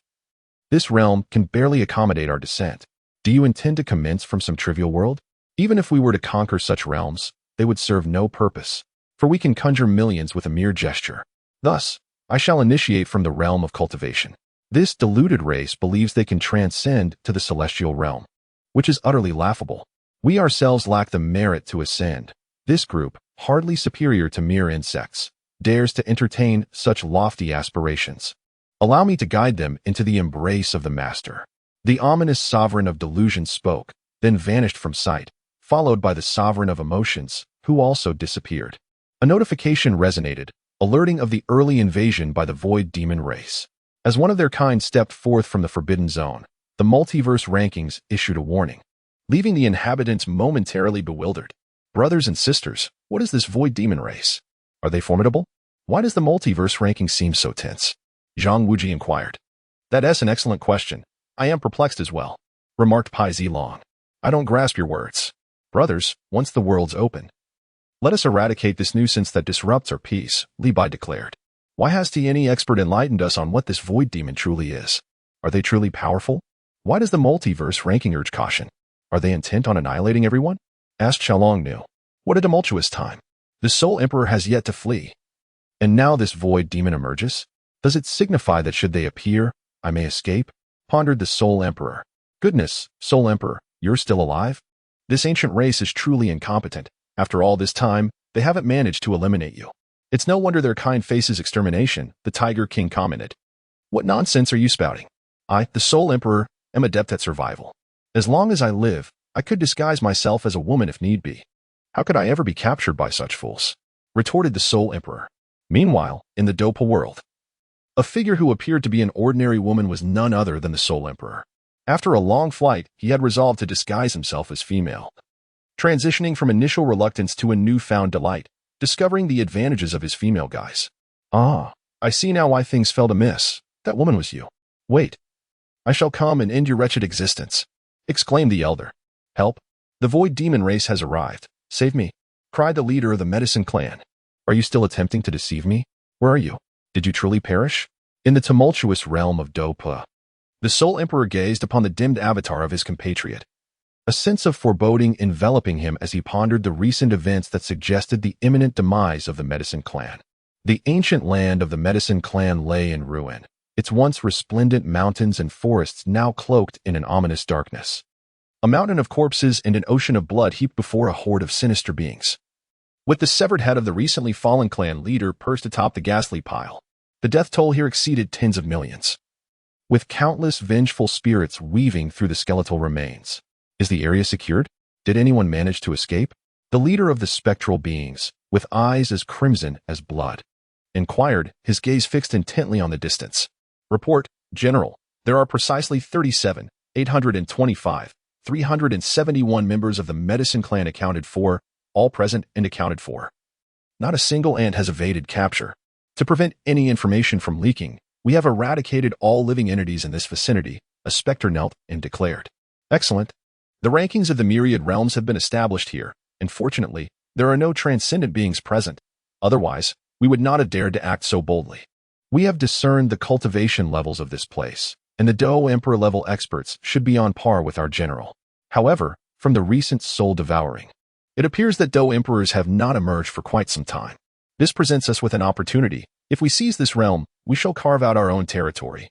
This realm can barely accommodate our descent. Do you intend to commence from some trivial world? Even if we were to conquer such realms, they would serve no purpose, for we can conjure millions with a mere gesture. Thus, I shall initiate from the realm of cultivation. This deluded race believes they can transcend to the celestial realm, which is utterly laughable. We ourselves lack the merit to ascend. This group, hardly superior to mere insects, dares to entertain such lofty aspirations. Allow me to guide them into the embrace of the master." The ominous sovereign of delusion spoke, then vanished from sight, followed by the sovereign of emotions, who also disappeared. A notification resonated, alerting of the early invasion by the void demon race. As one of their kind stepped forth from the forbidden zone, the multiverse rankings issued a warning, leaving the inhabitants momentarily bewildered. "Brothers and sisters, what is this void demon race? Are they formidable? Why does the multiverse ranking seem so tense?" Zhang Wuji inquired. "That's an excellent question. I am perplexed as well," remarked Pai Zilong. "I don't grasp your words. Brothers, once the world's open, let us eradicate this nuisance that disrupts our peace," Li Bai declared. "Why has any expert enlightened us on what this void demon truly is? Are they truly powerful? Why does the multiverse ranking urge caution? Are they intent on annihilating everyone?" asked Xiaolong Nu. "What a tumultuous time. The Soul Emperor has yet to flee, and now this void demon emerges? Does it signify that should they appear, I may escape?" pondered the Soul Emperor. "Goodness, Soul Emperor, you're still alive? This ancient race is truly incompetent. After all this time, they haven't managed to eliminate you. It's no wonder their kind faces extermination, the Tiger King commented. What nonsense are you spouting? I, the Soul Emperor, am adept at survival. As long as I live, I could disguise myself as a woman if need be. How could I ever be captured by such fools? Retorted the Soul Emperor. Meanwhile, in the Dou Po world, a figure who appeared to be an ordinary woman was none other than the Soul Emperor. After a long flight, he had resolved to disguise himself as female. Transitioning from initial reluctance to a newfound delight, discovering the advantages of his female guise. Ah, I see now why things fell amiss. That woman was you. Wait. I shall come and end your wretched existence, exclaimed the elder. Help! The void demon race has arrived. Save me, cried the leader of the medicine clan. Are you still attempting to deceive me? Where are you? Did you truly perish? In the tumultuous realm of Dou Po, the Soul Emperor gazed upon the dimmed avatar of his compatriot. A sense of foreboding enveloping him as he pondered the recent events that suggested the imminent demise of the medicine clan. The ancient land of the medicine clan lay in ruin, its once resplendent mountains and forests now cloaked in an ominous darkness. A mountain of corpses and an ocean of blood heaped before a horde of sinister beings. With the severed head of the recently fallen clan leader perched atop the ghastly pile, the death toll here exceeded tens of millions. With countless vengeful spirits weaving through the skeletal remains. Is the area secured? Did anyone manage to escape? The leader of the spectral beings, with eyes as crimson as blood, inquired, his gaze fixed intently on the distance. Report, General, there are precisely 37,825, 371 members of the medicine clan accounted for, all present and accounted for. Not a single ant has evaded capture. To prevent any information from leaking, we have eradicated all living entities in this vicinity, a spectre knelt and declared. Excellent. The rankings of the myriad realms have been established here, and fortunately, there are no transcendent beings present. Otherwise, we would not have dared to act so boldly. We have discerned the cultivation levels of this place, and the Dou Emperor level experts should be on par with our general. However, from the recent soul devouring, it appears that Dou Emperors have not emerged for quite some time. This presents us with an opportunity. If we seize this realm, we shall carve out our own territory.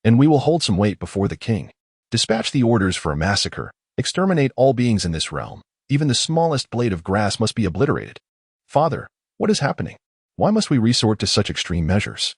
And we will hold some weight before the king. Dispatch the orders for a massacre. Exterminate all beings in this realm. Even the smallest blade of grass must be obliterated. Father, what is happening? Why must we resort to such extreme measures?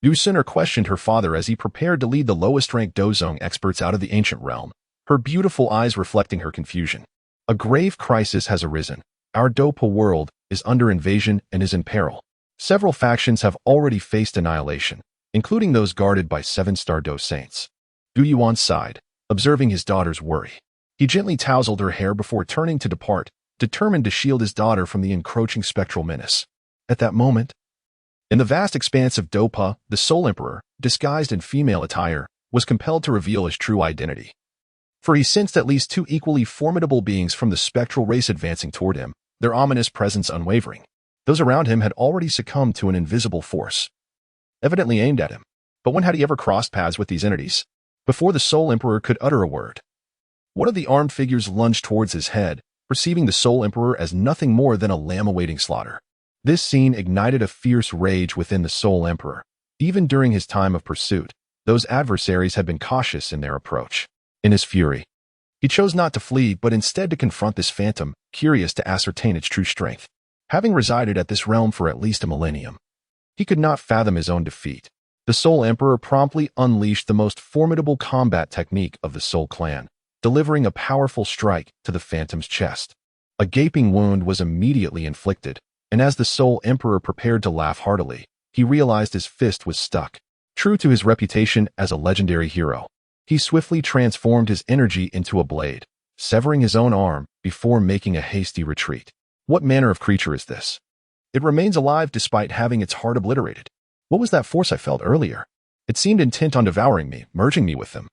Du Sinner questioned her father as he prepared to lead the lowest-ranked Dozong experts out of the ancient realm, her beautiful eyes reflecting her confusion. A grave crisis has arisen. Our Dou Po world is under invasion and is in peril. Several factions have already faced annihilation, including those guarded by 7-star Dou saints. Du Yuan sighed, observing his daughter's worry. He gently tousled her hair before turning to depart, determined to shield his daughter from the encroaching spectral menace. At that moment, in the vast expanse of Dou Po, the Soul Emperor, disguised in female attire, was compelled to reveal his true identity. For he sensed at least 2 equally formidable beings from the spectral race advancing toward him, their ominous presence unwavering. Those around him had already succumbed to an invisible force, evidently aimed at him. But when had he ever crossed paths with these entities? Before the Soul Emperor could utter a word, one of the armed figures lunged towards his head, perceiving the Soul Emperor as nothing more than a lamb awaiting slaughter. This scene ignited a fierce rage within the Soul Emperor. Even during his time of pursuit, those adversaries had been cautious in their approach. In his fury, he chose not to flee but instead to confront this phantom, curious to ascertain its true strength. Having resided at this realm for at least a millennium, he could not fathom his own defeat. The Soul Emperor promptly unleashed the most formidable combat technique of the Soul Clan, delivering a powerful strike to the phantom's chest. A gaping wound was immediately inflicted, and as the Soul Emperor prepared to laugh heartily, he realized his fist was stuck. True to his reputation as a legendary hero, he swiftly transformed his energy into a blade, severing his own arm before making a hasty retreat. What manner of creature is this? It remains alive despite having its heart obliterated. What was that force I felt earlier? It seemed intent on devouring me, merging me with them.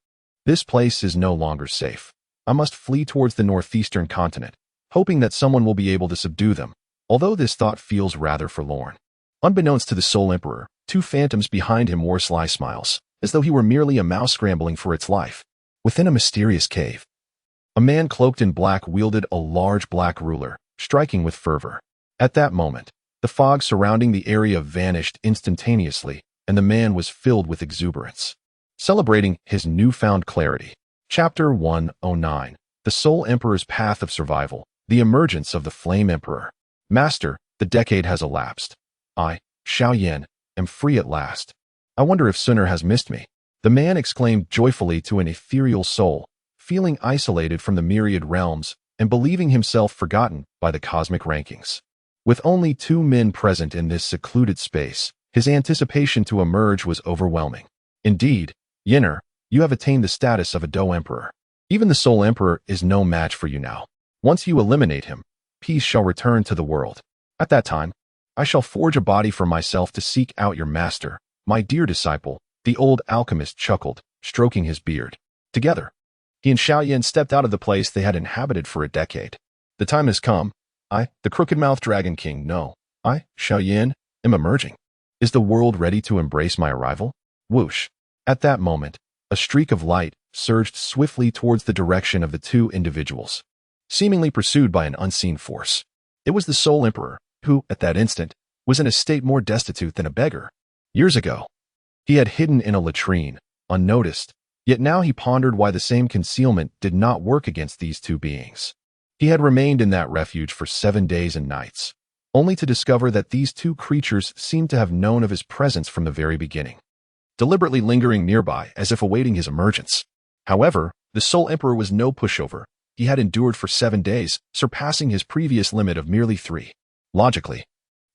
This place is no longer safe. I must flee towards the northeastern continent, hoping that someone will be able to subdue them, although this thought feels rather forlorn. Unbeknownst to the Soul Emperor, 2 phantoms behind him wore sly smiles, as though he were merely a mouse scrambling for its life. Within a mysterious cave, a man cloaked in black wielded a large black ruler, striking with fervor. At that moment, the fog surrounding the area vanished instantaneously, and the man was filled with exuberance, celebrating his newfound clarity. Chapter 109. The Soul Emperor's Path of Survival. The Emergence of the Flame Emperor. Master, the decade has elapsed. I, Xiao Yan, am free at last. I wonder if Sunner has missed me. The man exclaimed joyfully to an ethereal soul, feeling isolated from the myriad realms and believing himself forgotten by the cosmic rankings. With only 2 men present in this secluded space, his anticipation to emerge was overwhelming. Indeed, Yinner, you have attained the status of a Dou Emperor. Even the Soul Emperor is no match for you now. Once you eliminate him, peace shall return to the world. At that time, I shall forge a body for myself to seek out your master, my dear disciple. The old alchemist chuckled, stroking his beard. Together, he and Xiao Yan stepped out of the place they had inhabited for a decade. The time has come. I, the crooked-mouthed Dragon King, know. I, Xiao Yan, am emerging. Is the world ready to embrace my arrival? Whoosh. At that moment, a streak of light surged swiftly towards the direction of the 2 individuals, seemingly pursued by an unseen force. It was the Soul Emperor, who, at that instant, was in a state more destitute than a beggar. Years ago, he had hidden in a latrine, unnoticed, yet now he pondered why the same concealment did not work against these 2 beings. He had remained in that refuge for 7 days and nights, only to discover that these 2 creatures seemed to have known of his presence from the very beginning, deliberately lingering nearby as if awaiting his emergence. However, the Soul Emperor was no pushover. He had endured for 7 days, surpassing his previous limit of merely 3. Logically,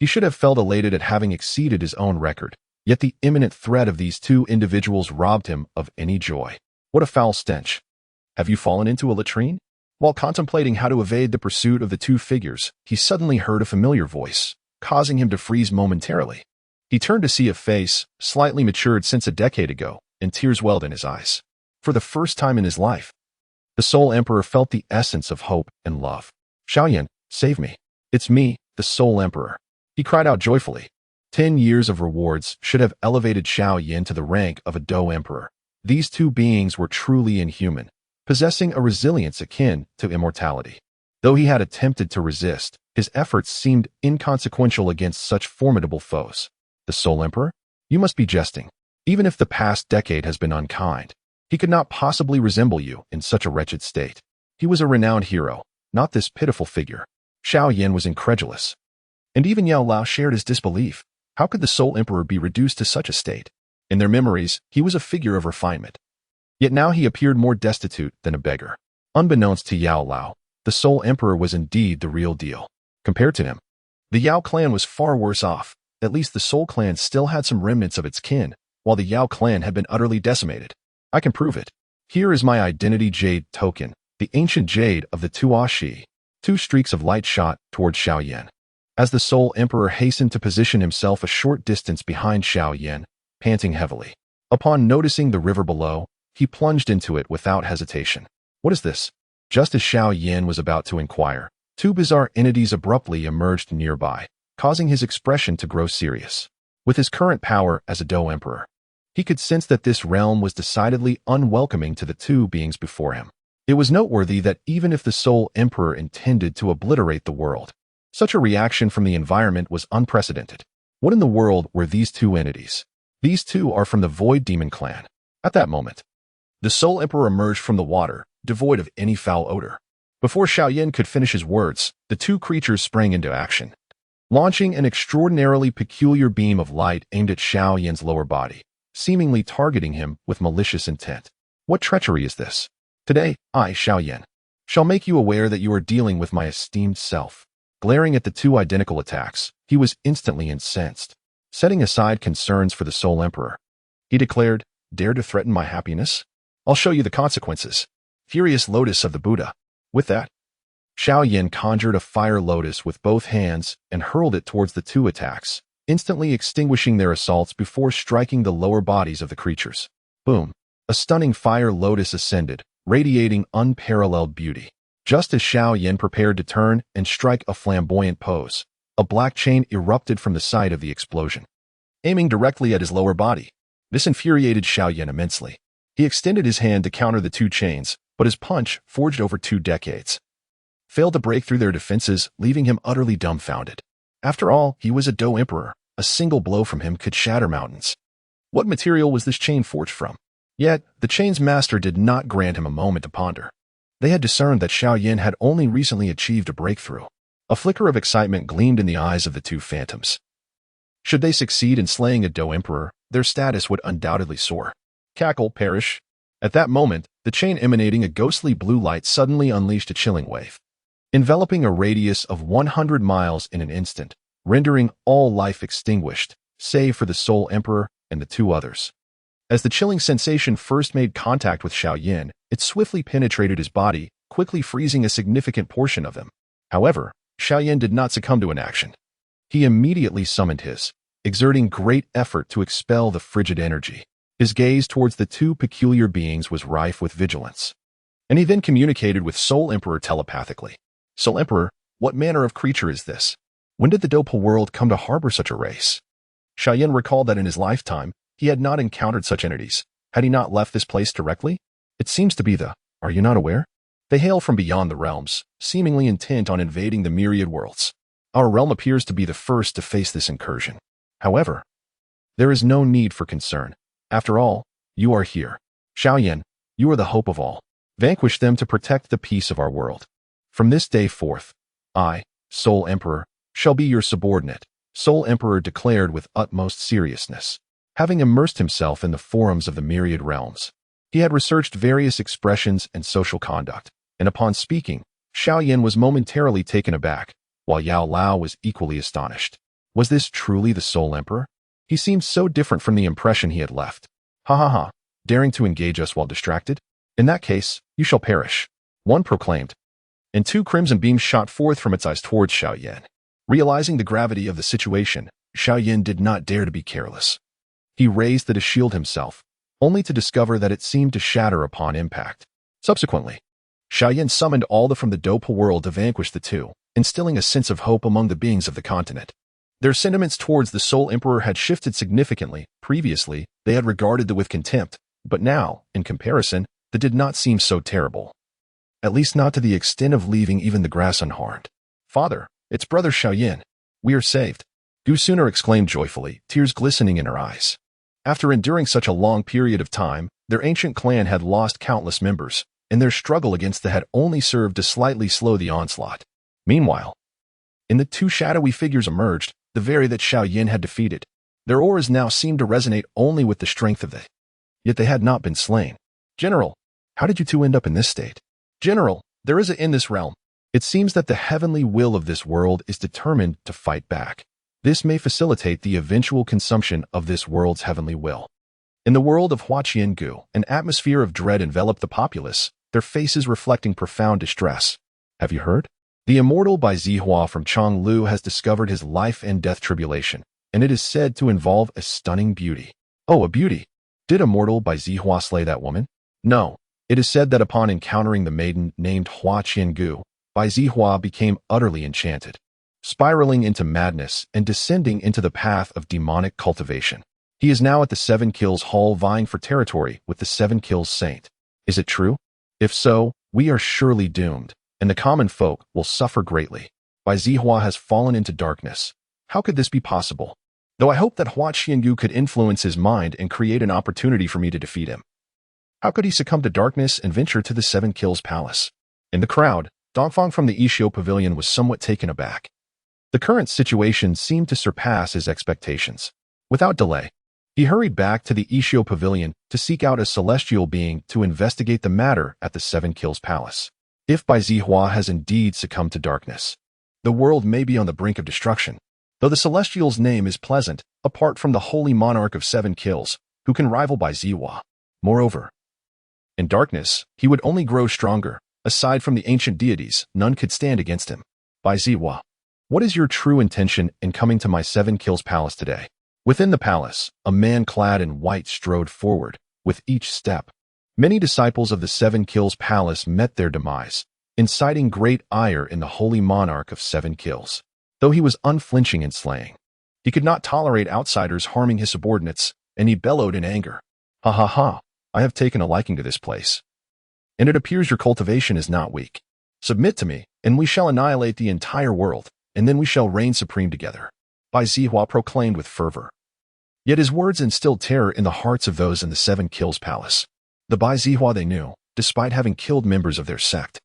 he should have felt elated at having exceeded his own record, yet the imminent threat of these 2 individuals robbed him of any joy. What a foul stench. Have you fallen into a latrine? While contemplating how to evade the pursuit of the 2 figures, he suddenly heard a familiar voice, causing him to freeze momentarily. He turned to see a face, slightly matured since a decade ago, and tears welled in his eyes. For the first time in his life, the Soul Emperor felt the essence of hope and love. Xiao Yan, save me. It's me, the Soul Emperor. He cried out joyfully. 10 years of rewards should have elevated Xiao Yan to the rank of a Dou Emperor. These 2 beings were truly inhuman, possessing a resilience akin to immortality. Though he had attempted to resist, his efforts seemed inconsequential against such formidable foes. The Soul Emperor? You must be jesting. Even if the past decade has been unkind, he could not possibly resemble you in such a wretched state. He was a renowned hero, not this pitiful figure. Xiao Yan was incredulous. And even Yao Lao shared his disbelief. How could the Soul Emperor be reduced to such a state? In their memories, he was a figure of refinement. Yet now he appeared more destitute than a beggar. Unbeknownst to Yao Lao, the Soul Emperor was indeed the real deal. Compared to him, the Yao clan was far worse off. At least the Soul clan still had some remnants of its kin, while the Yao clan had been utterly decimated. I can prove it. Here is my identity jade token, the ancient jade of the Tuashi. 2 streaks of light shot towards Xiao Yan. As the Soul Emperor hastened to position himself a short distance behind Xiao Yan, panting heavily. Upon noticing the river below, he plunged into it without hesitation. What is this? Just as Xiao Yan was about to inquire, 2 bizarre entities abruptly emerged nearby, causing his expression to grow serious. With his current power as a Dou Emperor, he could sense that this realm was decidedly unwelcoming to the 2 beings before him. It was noteworthy that even if the Soul Emperor intended to obliterate the world, such a reaction from the environment was unprecedented. What in the world were these 2 entities? These 2 are from the Void Demon clan. At that moment, the Soul Emperor emerged from the water, devoid of any foul odor. Before Xiao Yan could finish his words, the 2 creatures sprang into action, launching an extraordinarily peculiar beam of light aimed at Xiao Yan's lower body, seemingly targeting him with malicious intent. What treachery is this? Today, I, Xiao Yan, shall make you aware that you are dealing with my esteemed self. Glaring at the 2 identical attacks, he was instantly incensed. Setting aside concerns for the Soul Emperor, he declared, "Dare to threaten my happiness? I'll show you the consequences." Furious Lotus of the Buddha. With that, Xiao Yan conjured a fire lotus with both hands and hurled it towards the 2 attacks, instantly extinguishing their assaults before striking the lower bodies of the creatures. Boom! A stunning fire lotus ascended, radiating unparalleled beauty. Just as Xiao Yan prepared to turn and strike a flamboyant pose, a black chain erupted from the site of the explosion, aiming directly at his lower body. This infuriated Xiao Yan immensely. He extended his hand to counter the 2 chains, but his punch, forged over 2 decades, failed to break through their defenses, leaving him utterly dumbfounded. After all, he was a Dou Emperor. A single blow from him could shatter mountains. What material was this chain forged from? Yet, the chain's master did not grant him a moment to ponder. They had discerned that Xiao Yan had only recently achieved a breakthrough. A flicker of excitement gleamed in the eyes of the two phantoms. Should they succeed in slaying a Dou Emperor, their status would undoubtedly soar. Cackle, perish. At that moment, the chain emanating a ghostly blue light suddenly unleashed a chilling wave, enveloping a radius of 100 miles in an instant, rendering all life extinguished, save for the sole Emperor and the two others. As the chilling sensation first made contact with Xiaoyan, it swiftly penetrated his body, quickly freezing a significant portion of him. However, Xiaoyan did not succumb to inaction. He immediately summoned his, exerting great effort to expel the frigid energy. His gaze towards the two peculiar beings was rife with vigilance. And he then communicated with Soul Emperor telepathically. Soul Emperor, what manner of creature is this? When did the Dou Po world come to harbor such a race? Xiaoyan recalled that in his lifetime, he had not encountered such entities. Had he not left this place directly? It seems to be are you not aware? They hail from beyond the realms, seemingly intent on invading the myriad worlds. Our realm appears to be the first to face this incursion. However, there is no need for concern. After all, you are here. Xiaoyan, you are the hope of all. Vanquish them to protect the peace of our world. From this day forth, I, Soul Emperor, shall be your subordinate, Soul Emperor declared with utmost seriousness. Having immersed himself in the forums of the myriad realms, he had researched various expressions and social conduct, and upon speaking, Xiaoyan was momentarily taken aback, while Yao Lao was equally astonished. Was this truly the Soul Emperor? He seemed so different from the impression he had left. Ha ha ha, daring to engage us while distracted? In that case, you shall perish, one proclaimed. And two crimson beams shot forth from its eyes towards Xiaoyan. Realizing the gravity of the situation, Xiaoyan did not dare to be careless. He raised it to shield himself, only to discover that it seemed to shatter upon impact. Subsequently, Xiaoyan summoned all from the Dou Po world to vanquish the two, instilling a sense of hope among the beings of the continent. Their sentiments towards the Soul Emperor had shifted significantly. Previously, they had regarded it with contempt, but now, in comparison, it did not seem so terrible. At least not to the extent of leaving even the grass unharmed. Father, it's brother Xiaoyan. We are saved. Gu Suner exclaimed joyfully, tears glistening in her eyes. After enduring such a long period of time, their ancient clan had lost countless members, and their struggle against the had only served to slightly slow the onslaught. Meanwhile, in the two shadowy figures emerged, the very that Xiaoyan had defeated. Their auras now seemed to resonate only with the strength of the. Yet they had not been slain. General, how did you two end up in this state? General, there is in this realm. It seems that the heavenly will of this world is determined to fight back. This may facilitate the eventual consumption of this world's heavenly will. In the world of Huaqiangu, an atmosphere of dread enveloped the populace, their faces reflecting profound distress. Have you heard? The immortal Bai Zihua from Chonglu has discovered his life and death tribulation, and it is said to involve a stunning beauty. Oh, a beauty! Did immortal Bai Zihua slay that woman? No. It is said that upon encountering the maiden named Huaqiangu, Bai Zihua became utterly enchanted, spiraling into madness and descending into the path of demonic cultivation. He is now at the Seven Kills Hall vying for territory with the Seven Kills Saint. Is it true? If so, we are surely doomed, and the common folk will suffer greatly. Bai Zihua has fallen into darkness. How could this be possible? Though I hope that Huaqiangu could influence his mind and create an opportunity for me to defeat him. How could he succumb to darkness and venture to the Seven Kills Palace? In the crowd, Dongfang from the Ishio Pavilion was somewhat taken aback. The current situation seemed to surpass his expectations. Without delay, he hurried back to the Ishio Pavilion to seek out a celestial being to investigate the matter at the Seven Kills Palace. If Bai Zihua has indeed succumbed to darkness, the world may be on the brink of destruction. Though the Celestial's name is pleasant, apart from the holy monarch of Seven Kills, who can rival Bai Zihua. Moreover, in darkness, he would only grow stronger. Aside from the ancient deities, none could stand against him. Bai Zihua, what is your true intention in coming to my Seven Kills Palace today? Within the palace, a man clad in white strode forward, with each step. Many disciples of the Seven Kills Palace met their demise, inciting great ire in the holy monarch of Seven Kills. Though he was unflinching in slaying, he could not tolerate outsiders harming his subordinates, and he bellowed in anger. Ha ha ha, I have taken a liking to this place. And it appears your cultivation is not weak. Submit to me, and we shall annihilate the entire world, and then we shall reign supreme together. Bai Zihua proclaimed with fervor. Yet his words instilled terror in the hearts of those in the Seven Kills Palace. The Bai Zihua they knew, despite having killed members of their sect,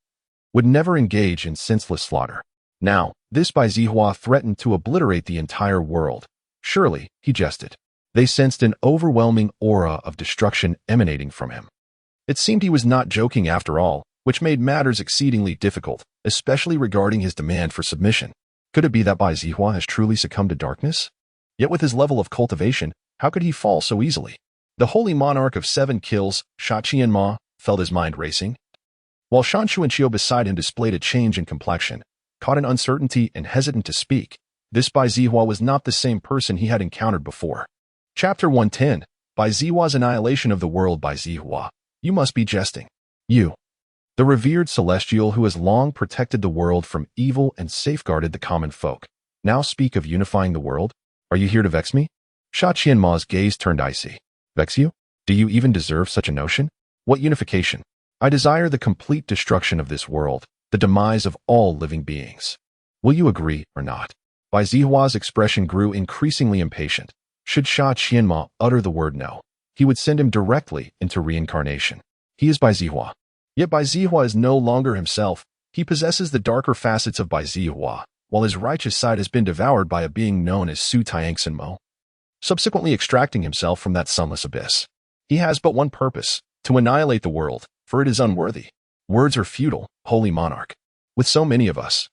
would never engage in senseless slaughter. Now, This by Zihua threatened to obliterate the entire world. Surely, he jested. They sensed an overwhelming aura of destruction emanating from him. It seemed he was not joking after all, which made matters exceedingly difficult, especially regarding his demand for submission. Could it be that Bai Zihua has truly succumbed to darkness? Yet with his level of cultivation, how could he fall so easily? The holy monarch of 7 kills, Sha Qianma, felt his mind racing. While Shan Chuanqiu beside him displayed a change in complexion, caught in uncertainty and hesitant to speak, this Bai Zihua was not the same person he had encountered before. Chapter 110, Bai Zihua's Annihilation of the World. Bai Zihua, you must be jesting. You, the revered celestial who has long protected the world from evil and safeguarded the common folk, now speak of unifying the world? Are you here to vex me? Sha Qianma's gaze turned icy. Vex you? Do you even deserve such a notion? What unification? I desire the complete destruction of this world, the demise of all living beings. Will you agree or not? Bai Zihua's expression grew increasingly impatient. Should Sha Qianma utter the word no, he would send him directly into reincarnation. He is Bai Zihua. Yet Bai Zihua is no longer himself. He possesses the darker facets of Bai Zihua, while his righteous side has been devoured by a being known as Su Tiangsen Mo. Subsequently extracting himself from that sunless abyss, he has but one purpose, to annihilate the world, for it is unworthy. Words are futile, holy monarch. With so many of us,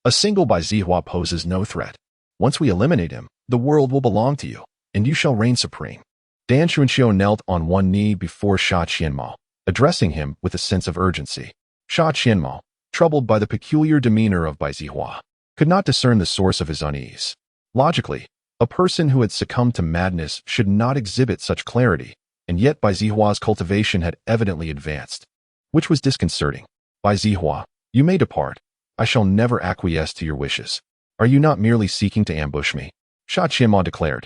a single Bai Zihua poses no threat. Once we eliminate him, the world will belong to you, and you shall reign supreme. Dan Chuanqiu knelt on one knee before Sha Qianma, addressing him with a sense of urgency. Sha Qianma, troubled by the peculiar demeanor of Bai Zihua, could not discern the source of his unease. Logically, a person who had succumbed to madness should not exhibit such clarity, and yet Bai Zihua's cultivation had evidently advanced, which was disconcerting. Bai Zihua, you may depart. I shall never acquiesce to your wishes. Are you not merely seeking to ambush me? Sha Qianma declared.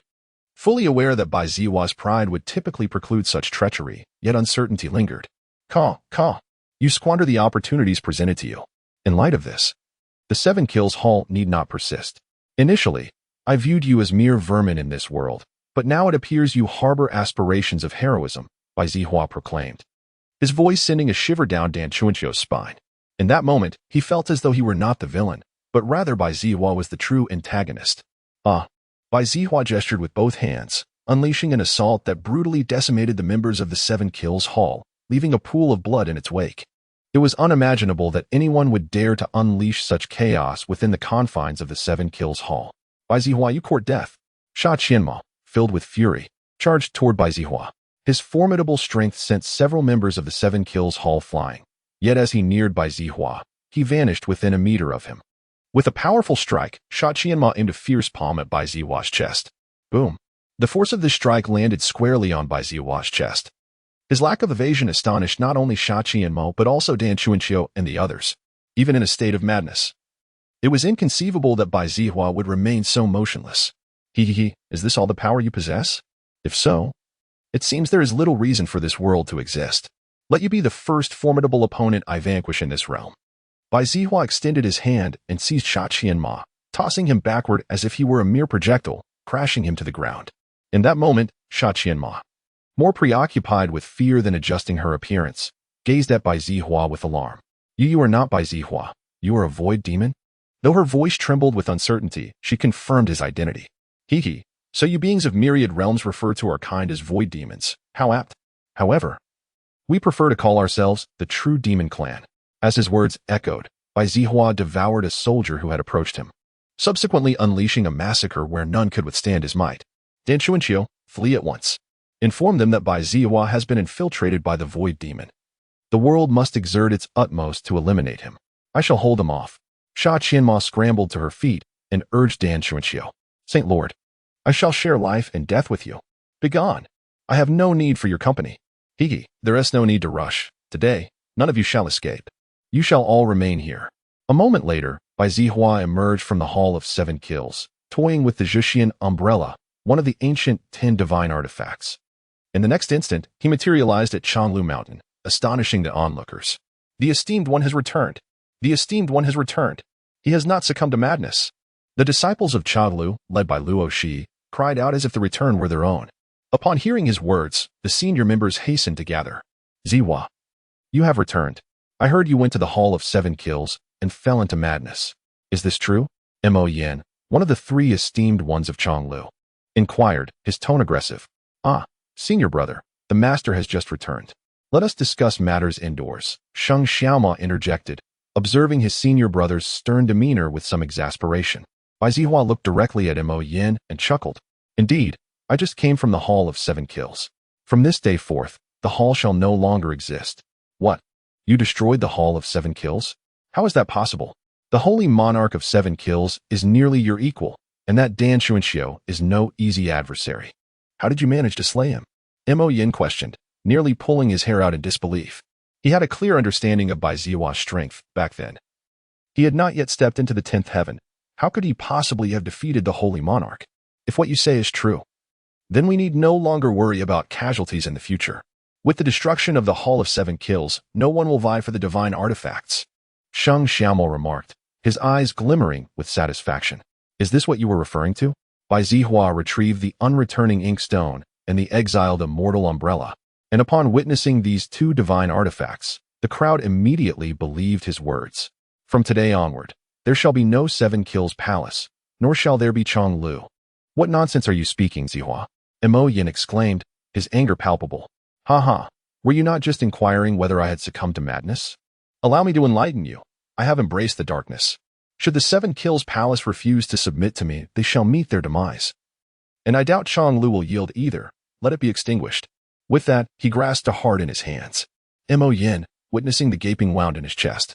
Fully aware that Bai Zihua's pride would typically preclude such treachery, yet uncertainty lingered. You squander the opportunities presented to you. In light of this, the 7 kills hall need not persist. Initially, I viewed you as mere vermin in this world, but now it appears you harbor aspirations of heroism, Bai Zihua proclaimed, his voice sending a shiver down Dan Chuanqiu's spine. In that moment, he felt as though he were not the villain, but rather Bai Zihua was the true antagonist. Bai Zihua gestured with both hands, unleashing an assault that brutally decimated the members of the 7 kills hall, leaving a pool of blood in its wake. It was unimaginable that anyone would dare to unleash such chaos within the confines of the 7 kills hall. Bai Zihua, you court death. Sha Qianma, filled with fury, charged toward Bai Zihua. His formidable strength sent several members of the 7 kills hall flying. Yet as he neared Bai Zihua, he vanished within a meter of him. With a powerful strike, Sha Qianma aimed a fierce palm at Bai Zihua's chest. Boom. The force of this strike landed squarely on Bai Zihua's chest. His lack of evasion astonished not only Sha Qianma but also Dan Chuanqiu and the others, even in a state of madness. It was inconceivable that Bai Zihua would remain so motionless. Is this all the power you possess? If so, it seems there is little reason for this world to exist. Let you be the first formidable opponent I vanquish in this realm. Bai Zihua extended his hand and seized Sha Qianma, tossing him backward as if he were a mere projectile, crashing him to the ground. In that moment, Sha Qianma, more preoccupied with fear than adjusting her appearance, gazed at Bai Zihua with alarm. You are not Bai Zihua. You are a void demon? Though her voice trembled with uncertainty, she confirmed his identity. So you beings of myriad realms refer to our kind as void demons. How apt. However, we prefer to call ourselves the true demon clan. As his words echoed, Bai Zihua devoured a soldier who had approached him, subsequently unleashing a massacre where none could withstand his might. Dan Chuanqiu, flee at once. Inform them that Bai Zihua has been infiltrated by the void demon. The world must exert its utmost to eliminate him. I shall hold him off. Sha Qianma scrambled to her feet and urged Dan Chuanqiu. Saint Lord, I shall share life and death with you. Begone. I have no need for your company. There is no need to rush. Today, none of you shall escape. You shall all remain here. A moment later, Bai Zihua emerged from the Hall of 7 Kills, toying with the Zhixian umbrella, one of the ancient 10 divine artifacts. In the next instant, he materialized at Chanlu Mountain, astonishing the onlookers. The esteemed one has returned. The esteemed one has returned. He has not succumbed to madness. The disciples of Chanlu, led by Luo Shi, cried out as if the return were their own. Upon hearing his words, the senior members hastened to gather. Zihua, you have returned. I heard you went to the Hall of 7 Kills and fell into madness. Is this true? Mo Yin, one of the three esteemed ones of Chonglu, inquired, his tone aggressive. Ah, senior brother, the master has just returned. Let us discuss matters indoors, Sheng Xiaoma interjected, observing his senior brother's stern demeanor with some exasperation. Bai Zihua looked directly at Mo Yin and chuckled. Indeed, I just came from the Hall of 7 Kills. From this day forth, the hall shall no longer exist. What? You destroyed the Hall of 7 Kills? How is that possible? The holy monarch of 7 Kills is nearly your equal, and that Dan Xuanxiu is no easy adversary. How did you manage to slay him? Mo Yin questioned, nearly pulling his hair out in disbelief. He had a clear understanding of Bai Zihua's strength back then. He had not yet stepped into the 10th heaven. How could he possibly have defeated the holy monarch? If what you say is true, then we need no longer worry about casualties in the future. With the destruction of the Hall of 7 Kills, no one will vie for the divine artifacts. Sheng Xiaomo remarked, his eyes glimmering with satisfaction. Is this what you were referring to? Bai Zihua retrieved the unreturning inkstone and the exiled immortal umbrella, and upon witnessing these two divine artifacts, the crowd immediately believed his words. From today onward, there shall be no 7 Kills palace, nor shall there be Chonglu. What nonsense are you speaking, Zihua? Mo Yin exclaimed, his anger palpable. Ha ha, were you not just inquiring whether I had succumbed to madness? Allow me to enlighten you. I have embraced the darkness. Should the 7 Kills palace refuse to submit to me, they shall meet their demise. And I doubt Chonglu will yield either. Let it be extinguished. With that, he grasped a heart in his hands. Mo Yin, witnessing the gaping wound in his chest,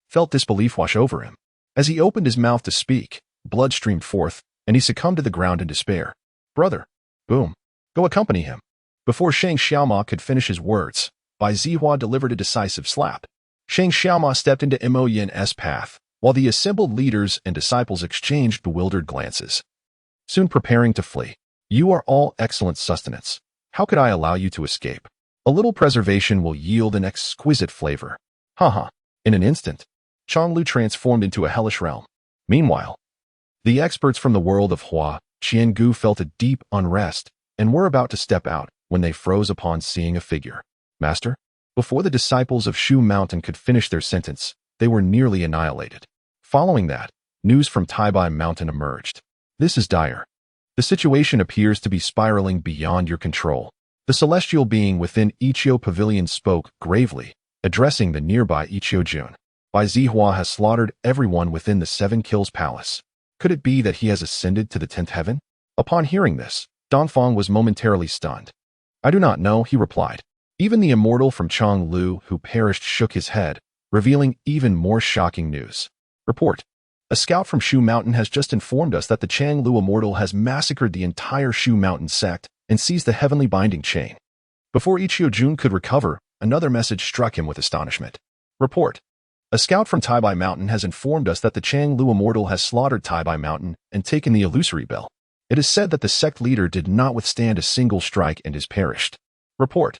felt disbelief wash over him. As he opened his mouth to speak, blood streamed forth, and he succumbed to the ground in despair. Brother, boom, go accompany him. Before Sheng Xiaoma could finish his words, Bai Zihua delivered a decisive slap. Sheng Xiaoma stepped into Mo Yin's path, while the assembled leaders and disciples exchanged bewildered glances, soon preparing to flee. You are all excellent sustenance. How could I allow you to escape? A little preservation will yield an exquisite flavor. Haha. In an instant, Chonglu transformed into a hellish realm. Meanwhile, the experts from the world of Hua, Qiangu felt a deep unrest and were about to step out when they froze upon seeing a figure. Master? Before the disciples of Shu Mountain could finish their sentence, they were nearly annihilated. Following that, news from Tiga Mountain emerged. This is dire. The situation appears to be spiraling beyond your control. The celestial being within Ichio Pavilion spoke gravely, addressing the nearby Ichio Jun. Bai Zihua has slaughtered everyone within the 7 Kills palace. Could it be that he has ascended to the 10th heaven? Upon hearing this, Dongfang was momentarily stunned. I do not know, he replied. Even the immortal from Chonglu who perished shook his head, revealing even more shocking news. Report. A scout from Shu Mountain has just informed us that the Changlu immortal has massacred the entire Shu Mountain sect and seized the heavenly binding chain. Before Ichio Jun could recover, another message struck him with astonishment. Report. A scout from Tiga Mountain has informed us that the Changlu immortal has slaughtered Tiga Mountain and taken the illusory bell. It is said that the sect leader did not withstand a single strike and is perished. Report.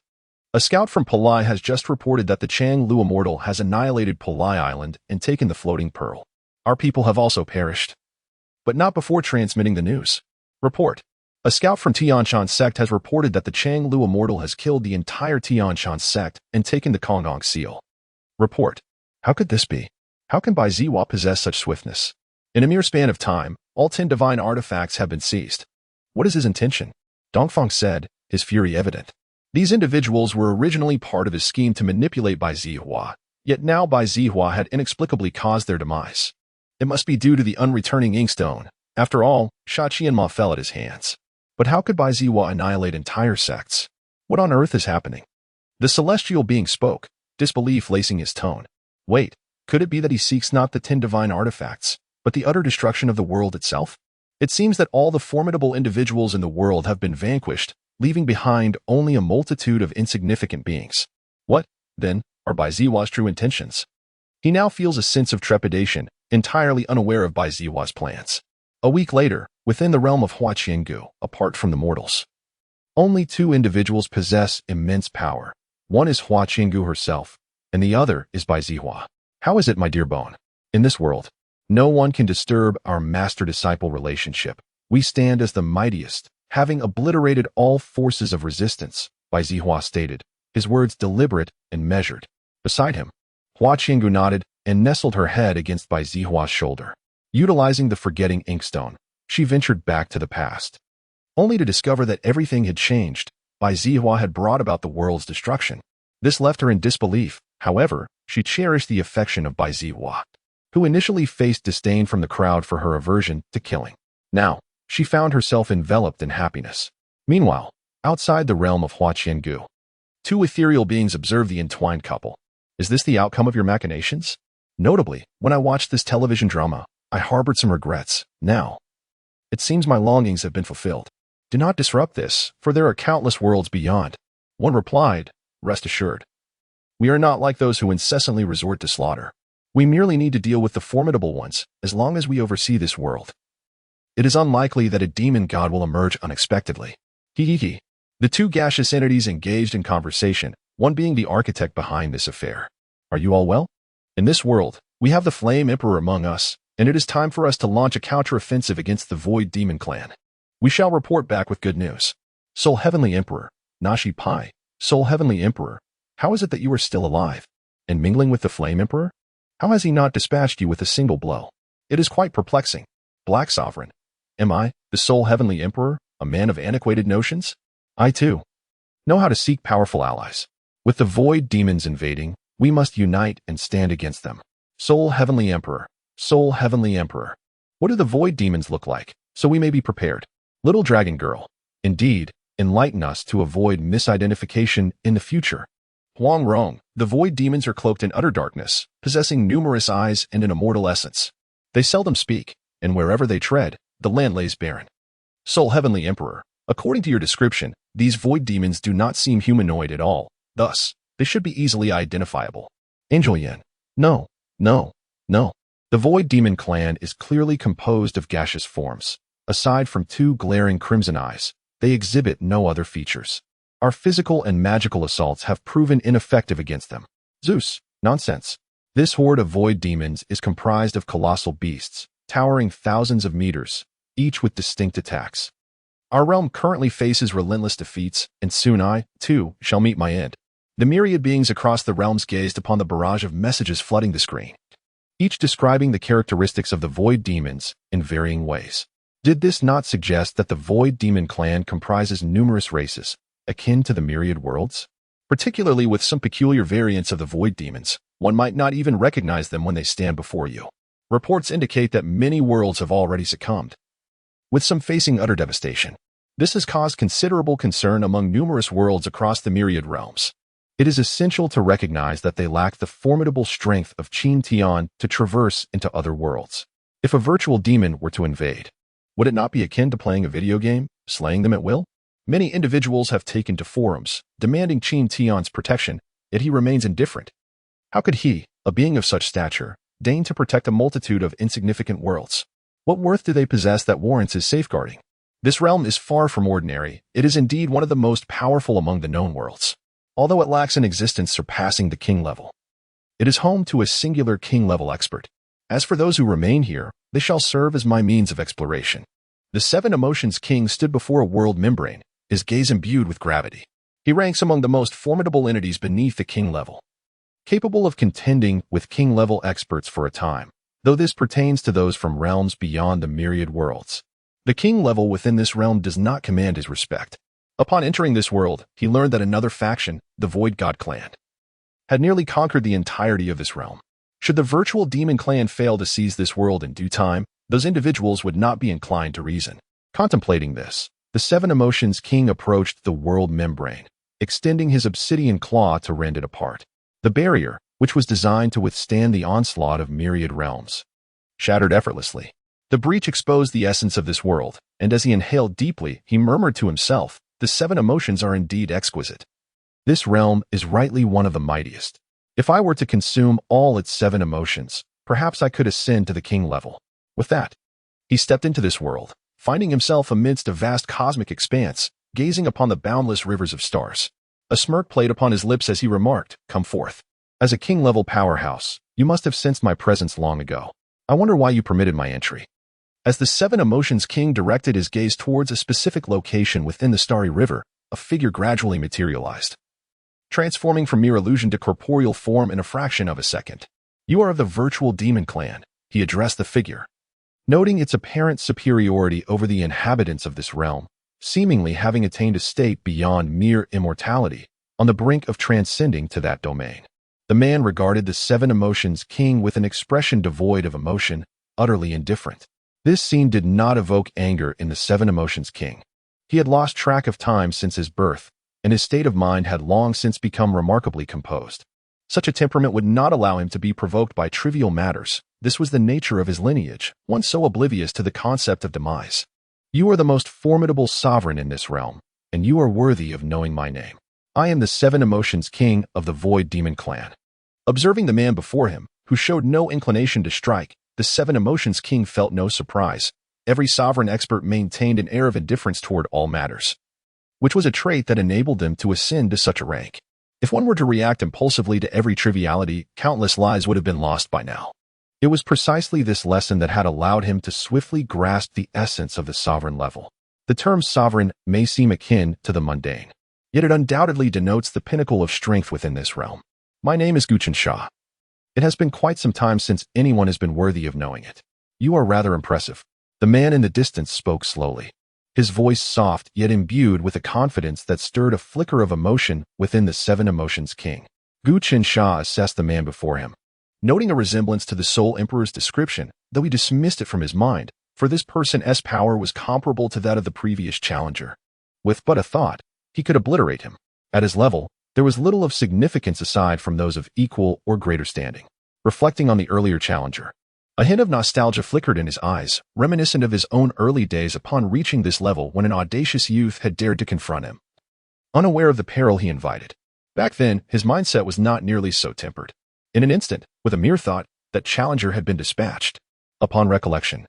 A scout from Palai has just reported that the Changlu immortal has annihilated Palai Island and taken the floating pearl. Our people have also perished. But not before transmitting the news. Report. A scout from Tianshan sect has reported that the Changlu immortal has killed the entire Tianshan sect and taken the Konggong seal. Report. How could this be? How can Bai Zihua possess such swiftness? In a mere span of time, all 10 divine artifacts have been seized. What is his intention? Dongfang said, his fury evident. These individuals were originally part of his scheme to manipulate Bai Zihua, yet now Bai Zihua had inexplicably caused their demise. It must be due to the unreturning inkstone. After all, Sha Qianma fell at his hands. But how could Bai Zihua annihilate entire sects? What on earth is happening? The celestial being spoke, disbelief lacing his tone. Wait, could it be that he seeks not the 10 divine artifacts, but the utter destruction of the world itself? It seems that all the formidable individuals in the world have been vanquished, leaving behind only a multitude of insignificant beings. What, then, are Bai Zihua's true intentions? He now feels a sense of trepidation, entirely unaware of Bai Zihua's plans. A week later, within the realm of Hua Qiangu, apart from the mortals, only 2 individuals possess immense power. One is Hua Qiangu herself, and the other is Bai Zihua. How is it, my dear Bone? In this world, no one can disturb our master-disciple relationship. We stand as the mightiest, having obliterated all forces of resistance, Bai Zihua stated, his words deliberate and measured. Beside him, Hua Qiangu nodded and nestled her head against Bai Zihua's shoulder. Utilizing the forgetting inkstone, she ventured back to the past, only to discover that everything had changed. Bai Zihua had brought about the world's destruction. This left her in disbelief. However, she cherished the affection of Bai Zihua, who initially faced disdain from the crowd for her aversion to killing. Now, she found herself enveloped in happiness. Meanwhile, outside the realm of Huaqiangu, two ethereal beings observed the entwined couple. Is this the outcome of your machinations? Notably, when I watched this television drama, I harbored some regrets. Now, it seems my longings have been fulfilled. Do not disrupt this, for there are countless worlds beyond. One replied, rest assured. We are not like those who incessantly resort to slaughter. We merely need to deal with the formidable ones, as long as we oversee this world. It is unlikely that a demon god will emerge unexpectedly. Hee. The two gaseous entities engaged in conversation, one being the architect behind this affair. Are you all well? In this world, we have the Flame Emperor among us, and it is time for us to launch a counter-offensive against the Void Demon Clan. We shall report back with good news. Soul Heavenly Emperor, Nashi Pai, Soul Heavenly Emperor, how is it that you are still alive? And mingling with the Flame Emperor? How has he not dispatched you with a single blow? It is quite perplexing. Black Sovereign. Am I, the Soul Heavenly Emperor, a man of antiquated notions? I too know how to seek powerful allies. With the Void Demons invading, we must unite and stand against them. Soul Heavenly Emperor, Soul Heavenly Emperor. What do the Void Demons look like, so we may be prepared? Little Dragon Girl. Indeed, enlighten us to avoid misidentification in the future. Huang Rong. The Void Demons are cloaked in utter darkness, possessing numerous eyes and an immortal essence. They seldom speak, and wherever they tread, the land lays barren. Soul Heavenly Emperor. According to your description, these Void Demons do not seem humanoid at all. Thus, they should be easily identifiable. Angel Yen. No. The Void Demon Clan is clearly composed of gaseous forms. Aside from two glaring crimson eyes, they exhibit no other features. Our physical and magical assaults have proven ineffective against them. Zeus. Nonsense. This horde of Void Demons is comprised of colossal beasts, towering thousands of meters, each with distinct attacks. Our realm currently faces relentless defeats, and soon I, too, shall meet my end. The myriad beings across the realms gazed upon the barrage of messages flooding the screen, each describing the characteristics of the Void Demons in varying ways. Did this not suggest that the Void Demon Clan comprises numerous races, akin to the myriad worlds? Particularly with some peculiar variants of the Void Demons, one might not even recognize them when they stand before you. Reports indicate that many worlds have already succumbed, with some facing utter devastation. This has caused considerable concern among numerous worlds across the myriad realms. It is essential to recognize that they lack the formidable strength of Qin Tian to traverse into other worlds. If a virtual demon were to invade, would it not be akin to playing a video game, slaying them at will? Many individuals have taken to forums, demanding Qin Tian's protection, yet he remains indifferent. How could he, a being of such stature, deign to protect a multitude of insignificant worlds? What worth do they possess that warrants his safeguarding? This realm is far from ordinary. It is indeed one of the most powerful among the known worlds, although it lacks an existence surpassing the king level. It is home to a singular king-level expert. As for those who remain here, they shall serve as my means of exploration. The Seven Emotions King stood before a world membrane, his gaze imbued with gravity. He ranks among the most formidable entities beneath the king level, capable of contending with king-level experts for a time, though this pertains to those from realms beyond the myriad worlds. The king level within this realm does not command his respect. Upon entering this world, he learned that another faction, the Void God Clan, had nearly conquered the entirety of this realm. Should the virtual demon clan fail to seize this world in due time, those individuals would not be inclined to reason. Contemplating this, the Seven Emotions King approached the world membrane, extending his obsidian claw to rend it apart. The barrier, which was designed to withstand the onslaught of myriad realms, shattered effortlessly. The breach exposed the essence of this world, and as he inhaled deeply, he murmured to himself, "The seven emotions are indeed exquisite. This realm is rightly one of the mightiest. If I were to consume all its seven emotions, perhaps I could ascend to the king level." With that, he stepped into this world, finding himself amidst a vast cosmic expanse, gazing upon the boundless rivers of stars. A smirk played upon his lips as he remarked, "Come forth. As a king-level powerhouse, you must have sensed my presence long ago. I wonder why you permitted my entry." As the Seven Emotions King directed his gaze towards a specific location within the starry river, a figure gradually materialized, transforming from mere illusion to corporeal form in a fraction of a second. "You are of the virtual demon clan," he addressed the figure. noting its apparent superiority over the inhabitants of this realm, seemingly having attained a state beyond mere immortality, on the brink of transcending to that domain. The man regarded the seven emotions king with an expression devoid of emotion, utterly indifferent. This scene did not evoke anger in the seven emotions king. He had lost track of time since his birth, and his state of mind had long since become remarkably composed. Such a temperament would not allow him to be provoked by trivial matters. This was the nature of his lineage, one so oblivious to the concept of demise. You are the most formidable sovereign in this realm, and you are worthy of knowing my name. I am the seven emotions king of the Void Demon clan. Observing the man before him, who showed no inclination to strike, the seven emotions king felt no surprise. Every sovereign expert maintained an air of indifference toward all matters, which was a trait that enabled them to ascend to such a rank. If one were to react impulsively to every triviality, countless lives would have been lost by now. It was precisely this lesson that had allowed him to swiftly grasp the essence of the sovereign level. The term sovereign may seem akin to the mundane, yet it undoubtedly denotes the pinnacle of strength within this realm. My name is Qian. It has been quite some time since anyone has been worthy of knowing it. You are rather impressive. The man in the distance spoke slowly, his voice soft yet imbued with a confidence that stirred a flicker of emotion within the seven emotions king. Qian assessed the man before him, noting a resemblance to the Soul Emperor's description, though he dismissed it from his mind, for this person's power was comparable to that of the previous challenger. With but a thought, he could obliterate him. At his level, there was little of significance aside from those of equal or greater standing. Reflecting on the earlier challenger, a hint of nostalgia flickered in his eyes, reminiscent of his own early days upon reaching this level when an audacious youth had dared to confront him, unaware of the peril he invited. Back then, his mindset was not nearly so tempered. In an instant, with a mere thought, that challenger had been dispatched. Upon recollection,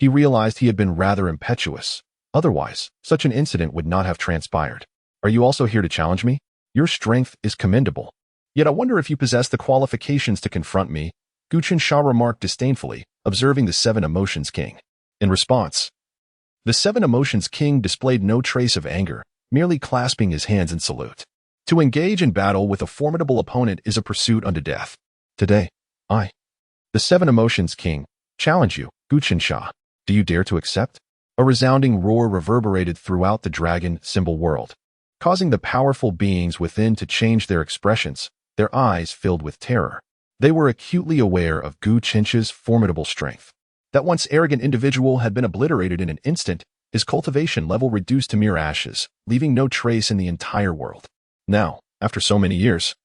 he realized he had been rather impetuous. Otherwise, such an incident would not have transpired. Are you also here to challenge me? Your strength is commendable. Yet I wonder if you possess the qualifications to confront me, Qian remarked disdainfully, observing the seven emotions king. In response, the seven emotions king displayed no trace of anger, merely clasping his hands in salute. To engage in battle with a formidable opponent is a pursuit unto death. Today, I, the seven emotions king, challenge you, Qian. Do you dare to accept? A resounding roar reverberated throughout the dragon symbol world, causing the powerful beings within to change their expressions, their eyes filled with terror. They were acutely aware of Qian's formidable strength. That once arrogant individual had been obliterated in an instant, his cultivation level reduced to mere ashes, leaving no trace in the entire world. Now, after so many years,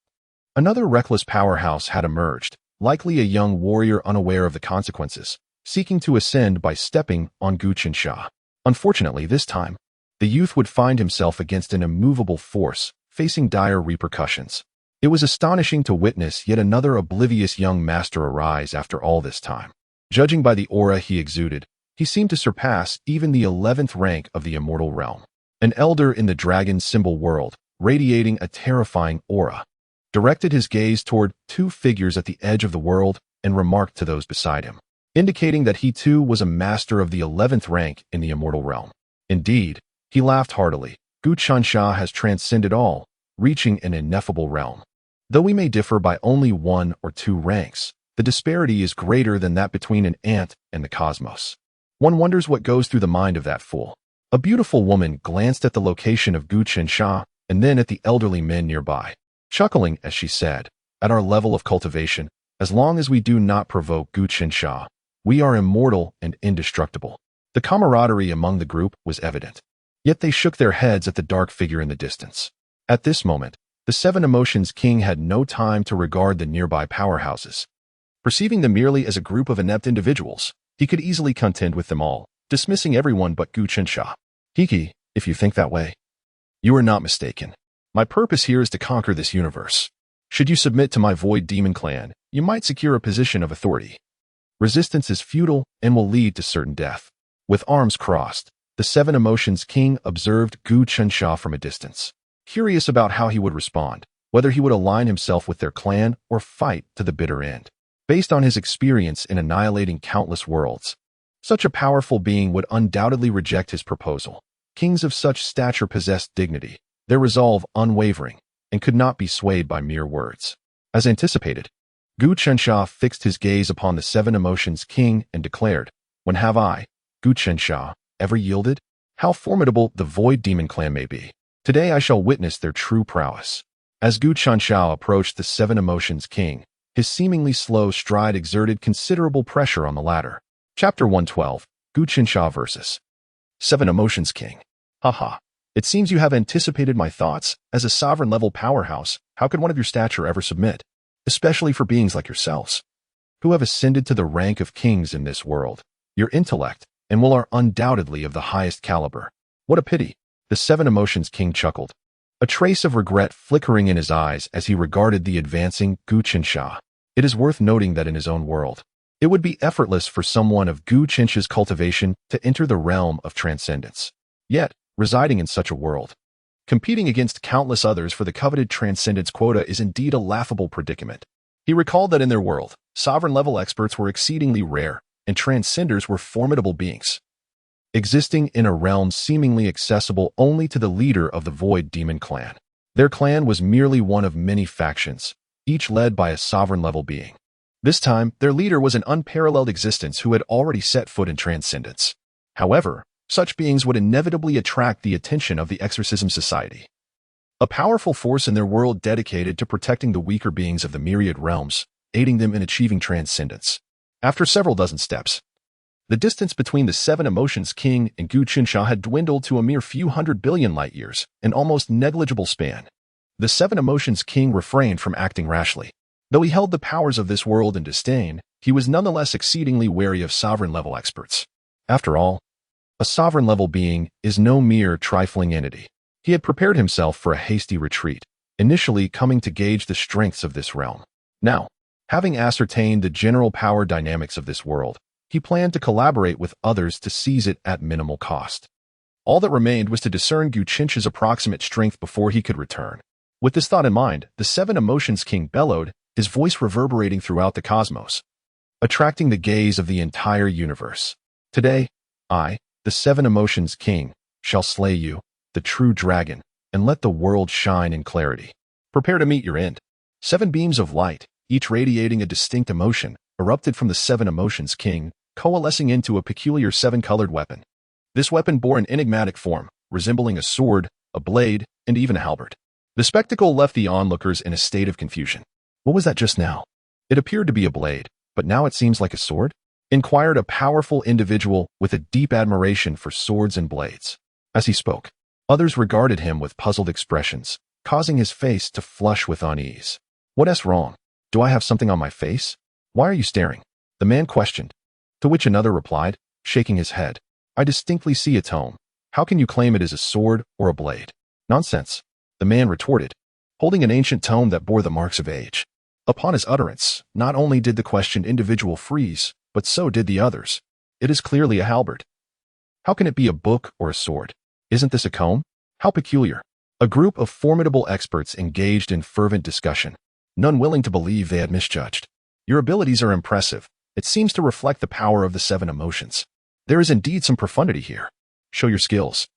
another reckless powerhouse had emerged, likely a young warrior unaware of the consequences, seeking to ascend by stepping on Qian. Unfortunately, this time, the youth would find himself against an immovable force, facing dire repercussions. It was astonishing to witness yet another oblivious young master arise after all this time. Judging by the aura he exuded, he seemed to surpass even the 11th rank of the immortal realm. An elder in the dragon symbol world, radiating a terrifying aura, directed his gaze toward two figures at the edge of the world and remarked to those beside him, indicating that he too was a master of the 11th rank in the immortal realm. Indeed, he laughed heartily. Qian has transcended all, reaching an ineffable realm. Though we may differ by only 1 or 2 ranks, the disparity is greater than that between an ant and the cosmos. One wonders what goes through the mind of that fool. A beautiful woman glanced at the location of Qian and then at the elderly men nearby, chuckling as she said, "At our level of cultivation, as long as we do not provoke Qian, we are immortal and indestructible." The camaraderie among the group was evident. Yet they shook their heads at the dark figure in the distance. At this moment, the seven emotions king had no time to regard the nearby powerhouses. Perceiving them merely as a group of inept individuals, he could easily contend with them all, dismissing everyone but Qian. Hiki, if you think that way, you are not mistaken. My purpose here is to conquer this universe. Should you submit to my Void Demon clan, you might secure a position of authority. Resistance is futile and will lead to certain death. With arms crossed, the seven emotions king observed Qian from a distance, curious about how he would respond, whether he would align himself with their clan or fight to the bitter end. Based on his experience in annihilating countless worlds, such a powerful being would undoubtedly reject his proposal. Kings of such stature possessed dignity, their resolve unwavering, and could not be swayed by mere words. As anticipated, Qian fixed his gaze upon the seven emotions king and declared, When have I, Gu Qinsha, ever yielded? How formidable the Void Demon clan may be. Today I shall witness their true prowess. As Gu Qinsha approached the Seven Emotions King, his seemingly slow stride exerted considerable pressure on the latter. Chapter 112, Gu Qinsha vs. Seven Emotions King. Haha. It seems you have anticipated my thoughts. As a sovereign-level powerhouse, how could one of your stature ever submit? Especially for beings like yourselves, who have ascended to the rank of kings in this world. Your intellect and will are undoubtedly of the highest caliber. What a pity. The Seven Emotions King chuckled, a trace of regret flickering in his eyes as he regarded the advancing Gu Qinsha. It is worth noting that in his own world, it would be effortless for someone of Gu Qinsha's cultivation to enter the realm of transcendence. Yet, residing in such a world, competing against countless others for the coveted transcendence quota is indeed a laughable predicament. He recalled that in their world, sovereign-level experts were exceedingly rare, and transcenders were formidable beings, existing in a realm seemingly accessible only to the leader of the Void Demon clan. Their clan was merely one of many factions, each led by a sovereign-level being. This time, their leader was an unparalleled existence who had already set foot in transcendence. However, such beings would inevitably attract the attention of the Exorcism Society, a powerful force in their world dedicated to protecting the weaker beings of the myriad realms, aiding them in achieving transcendence. After several dozen steps, the distance between the Seven Emotions King and Gu Qinsha had dwindled to a mere few hundred billion light-years, an almost negligible span. The Seven Emotions King refrained from acting rashly. Though he held the powers of this world in disdain, he was nonetheless exceedingly wary of sovereign-level experts. After all, a sovereign-level being is no mere trifling entity. He had prepared himself for a hasty retreat, initially coming to gauge the strengths of this realm. Now, having ascertained the general power dynamics of this world, he planned to collaborate with others to seize it at minimal cost. All that remained was to discern Gu Qinsha's approximate strength before he could return. With this thought in mind, the Seven Emotions King bellowed, his voice reverberating throughout the cosmos, attracting the gaze of the entire universe. Today, I, the Seven Emotions King, shall slay you, the true dragon, and let the world shine in clarity. Prepare to meet your end. 7 beams of light, each radiating a distinct emotion, erupted from the Seven Emotions King, coalescing into a peculiar 7-colored weapon. This weapon bore an enigmatic form, resembling a sword, a blade, and even a halberd. The spectacle left the onlookers in a state of confusion. What was that just now? It appeared to be a blade, but now it seems like a sword? Inquired a powerful individual with a deep admiration for swords and blades. As he spoke, others regarded him with puzzled expressions, causing his face to flush with unease. What's wrong? Do I have something on my face? Why are you staring? The man questioned, to which another replied, shaking his head. I distinctly see a tome. How can you claim it is a sword or a blade? Nonsense, the man retorted, holding an ancient tome that bore the marks of age. Upon his utterance, not only did the questioned individual freeze, but so did the others. It is clearly a halberd. How can it be a book or a sword? Isn't this a comb? How peculiar. A group of formidable experts engaged in fervent discussion, none willing to believe they had misjudged. Your abilities are impressive. It seems to reflect the power of the 7 emotions. There is indeed some profundity here. Show your skills,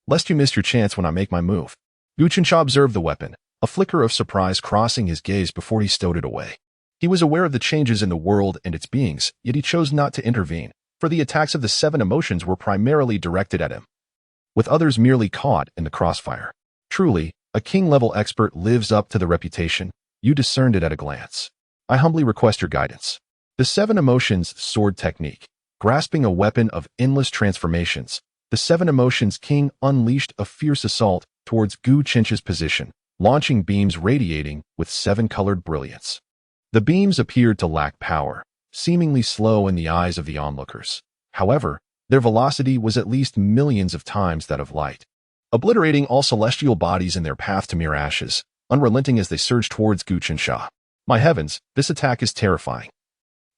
lest you miss your chance when I make my move. Gu Qinsha observed the weapon, a flicker of surprise crossing his gaze before he stowed it away. He was aware of the changes in the world and its beings, yet he chose not to intervene, for the attacks of the 7 emotions were primarily directed at him, with others merely caught in the crossfire. Truly, a king-level expert lives up to the reputation. You discerned it at a glance. I humbly request your guidance. The 7 emotions sword technique. Grasping a weapon of endless transformations, the 7 emotions king unleashed a fierce assault towards Gu Qinsha's position, launching beams radiating with 7-colored brilliance. The beams appeared to lack power, seemingly slow in the eyes of the onlookers. However, their velocity was at least millions of times that of light, obliterating all celestial bodies in their path to mere ashes, unrelenting as they surged towards Gu Qinsha. My heavens, this attack is terrifying.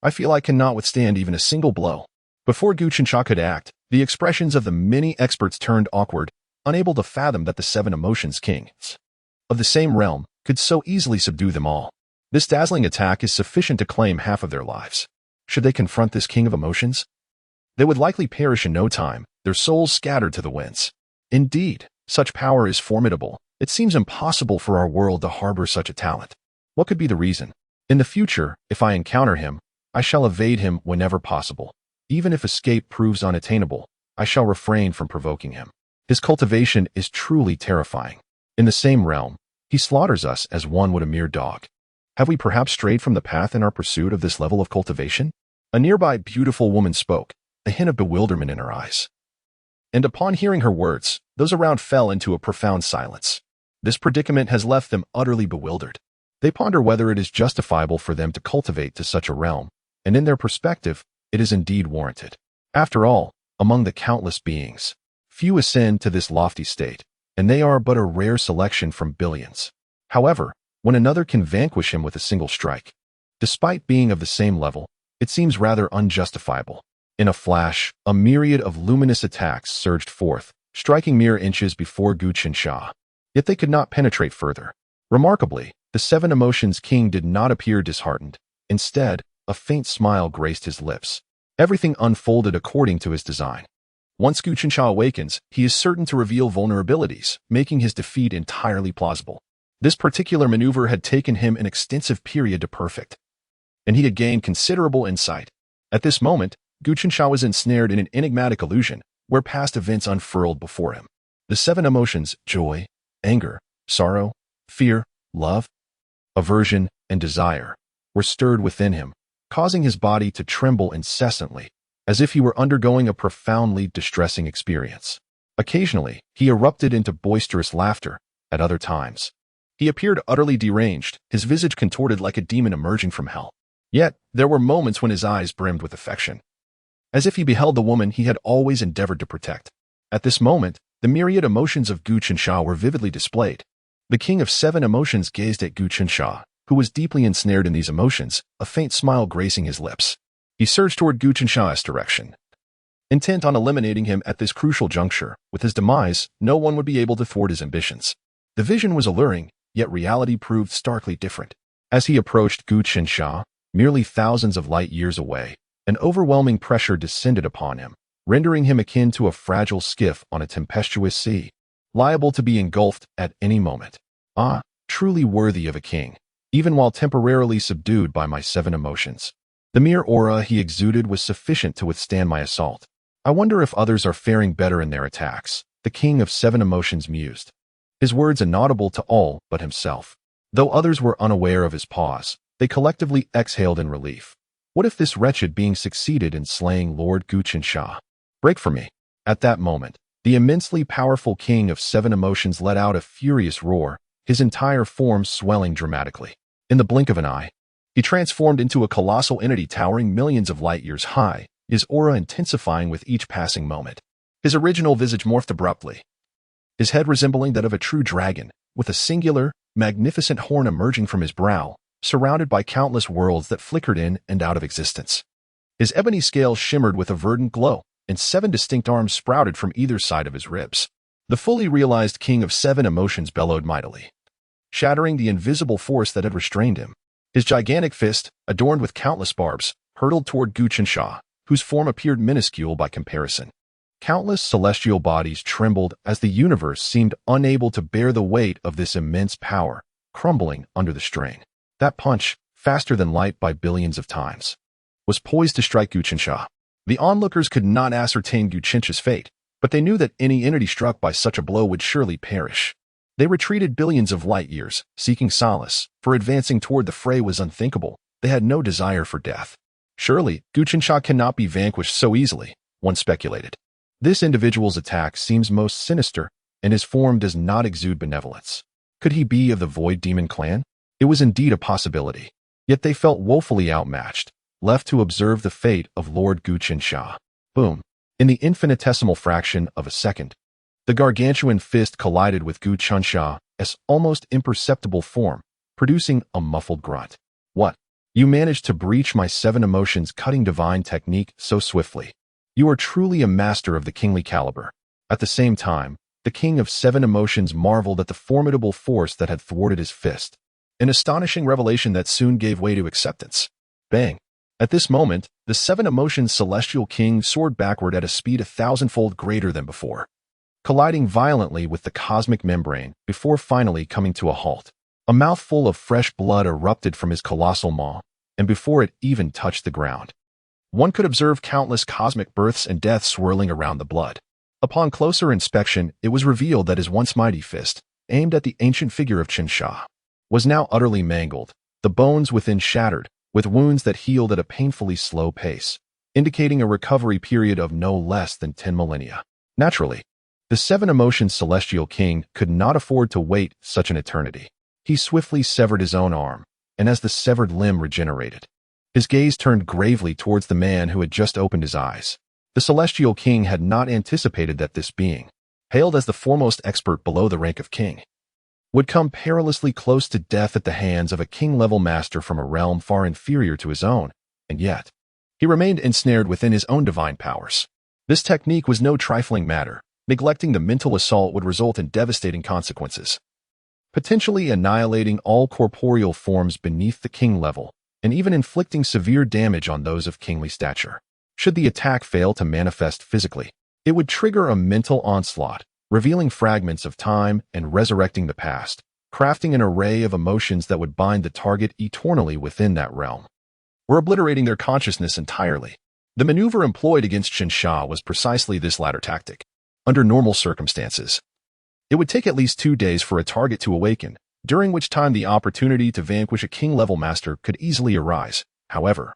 I feel I cannot withstand even a single blow. Before Gu Qinsha could act, the expressions of the many experts turned awkward, unable to fathom that the 7 emotions kings of the same realm could so easily subdue them all. This dazzling attack is sufficient to claim half of their lives. Should they confront this king of emotions, they would likely perish in no time, their souls scattered to the winds. Indeed, such power is formidable. It seems impossible for our world to harbor such a talent. What could be the reason? In the future, if I encounter him, I shall evade him whenever possible, Even if escape proves unattainable, I shall refrain from provoking him. His cultivation is truly terrifying. In the same realm, he slaughters us as one would a mere dog. Have we perhaps strayed from the path in our pursuit of this level of cultivation? A nearby beautiful woman spoke, a hint of bewilderment in her eyes. And upon hearing her words, those around fell into a profound silence. This predicament has left them utterly bewildered. They ponder whether it is justifiable for them to cultivate to such a realm, and in their perspective, it is indeed warranted. After all, among the countless beings, few ascend to this lofty state, and they are but a rare selection from billions. However, when another can vanquish him with a single strike, despite being of the same level, it seems rather unjustifiable. In a flash, a myriad of luminous attacks surged forth, striking mere inches before Gu Qinsha. Yet they could not penetrate further. Remarkably, the seven emotions king did not appear disheartened. Instead, a faint smile graced his lips. Everything unfolded according to his design. Once Gu Qinsha awakens, he is certain to reveal vulnerabilities, making his defeat entirely plausible. This particular maneuver had taken him an extensive period to perfect, and he had gained considerable insight. At this moment, Gu Qinsha was ensnared in an enigmatic illusion, where past events unfurled before him. The seven emotions, joy, anger, sorrow, fear, love, aversion, and desire, were stirred within him, causing his body to tremble incessantly, as if he were undergoing a profoundly distressing experience. Occasionally, he erupted into boisterous laughter. At other times, he appeared utterly deranged, his visage contorted like a demon emerging from hell. Yet, there were moments when his eyes brimmed with affection, as if he beheld the woman he had always endeavored to protect. At this moment, the myriad emotions of Gu Qinsha were vividly displayed. The king of seven emotions gazed at Gu Qinsha, who was deeply ensnared in these emotions, a faint smile gracing his lips. He surged toward Gu Qinsha's direction, intent on eliminating him at this crucial juncture. With his demise, no one would be able to thwart his ambitions. The vision was alluring, yet reality proved starkly different. As he approached Gu Qinsha, merely thousands of light years away, an overwhelming pressure descended upon him, rendering him akin to a fragile skiff on a tempestuous sea, liable to be engulfed at any moment. Ah, truly worthy of a king, even while temporarily subdued by my seven emotions. The mere aura he exuded was sufficient to withstand my assault. I wonder if others are faring better in their attacks, the king of seven emotions mused, his words inaudible to all but himself. Though others were unaware of his pause, they collectively exhaled in relief. What if this wretched being succeeded in slaying Lord Gu Qinsha? Break for me. At that moment, the immensely powerful king of seven emotions let out a furious roar, his entire form swelling dramatically. In the blink of an eye, he transformed into a colossal entity towering millions of light years high, his aura intensifying with each passing moment. His original visage morphed abruptly, his head resembling that of a true dragon, with a singular, magnificent horn emerging from his brow, surrounded by countless worlds that flickered in and out of existence. His ebony scales shimmered with a verdant glow, and seven distinct arms sprouted from either side of his ribs. The fully realized king of seven emotions bellowed mightily, shattering the invisible force that had restrained him. His gigantic fist, adorned with countless barbs, hurtled toward Gu Qinsha, whose form appeared minuscule by comparison. Countless celestial bodies trembled as the universe seemed unable to bear the weight of this immense power, crumbling under the strain. That punch, faster than light by billions of times, was poised to strike Gu Qinsha. The onlookers could not ascertain Gu Qinsha's fate, but they knew that any entity struck by such a blow would surely perish. They retreated billions of light years, seeking solace, for advancing toward the fray was unthinkable. They had no desire for death. Surely, Gu Qinsha cannot be vanquished so easily, one speculated. This individual's attack seems most sinister, and his form does not exude benevolence. Could he be of the Void Demon clan? It was indeed a possibility. Yet they felt woefully outmatched, left to observe the fate of Lord Gu Qinsha. Boom. In the infinitesimal fraction of a second, the gargantuan fist collided with Gu Qinsha's almost imperceptible form, producing a muffled grunt. What? You managed to breach my seven emotions cutting divine technique so swiftly. You are truly a master of the kingly caliber. At the same time, the king of seven emotions marveled at the formidable force that had thwarted his fist, an astonishing revelation that soon gave way to acceptance. Bang! At this moment, the seven emotions celestial king soared backward at a speed 1,000-fold greater than before, colliding violently with the cosmic membrane before finally coming to a halt. A mouthful of fresh blood erupted from his colossal maw, and before it even touched the ground, one could observe countless cosmic births and deaths swirling around the blood. Upon closer inspection, it was revealed that his once mighty fist, aimed at the ancient figure of Qin Sha, was now utterly mangled, the bones within shattered, with wounds that healed at a painfully slow pace, indicating a recovery period of no less than 10 millennia. Naturally, the seven emotions celestial king could not afford to wait such an eternity. He swiftly severed his own arm, and as the severed limb regenerated, his gaze turned gravely towards the man who had just opened his eyes. The celestial king had not anticipated that this being, hailed as the foremost expert below the rank of king, would come perilously close to death at the hands of a king-level master from a realm far inferior to his own, and yet, he remained ensnared within his own divine powers. This technique was no trifling matter. Neglecting the mental assault would result in devastating consequences, potentially annihilating all corporeal forms beneath the king level, and even inflicting severe damage on those of kingly stature. Should the attack fail to manifest physically, it would trigger a mental onslaught, revealing fragments of time and resurrecting the past, crafting an array of emotions that would bind the target eternally within that realm, or obliterating their consciousness entirely. The maneuver employed against Qin Sha was precisely this latter tactic. Under normal circumstances, it would take at least 2 days for a target to awaken, during which time the opportunity to vanquish a king-level master could easily arise. However,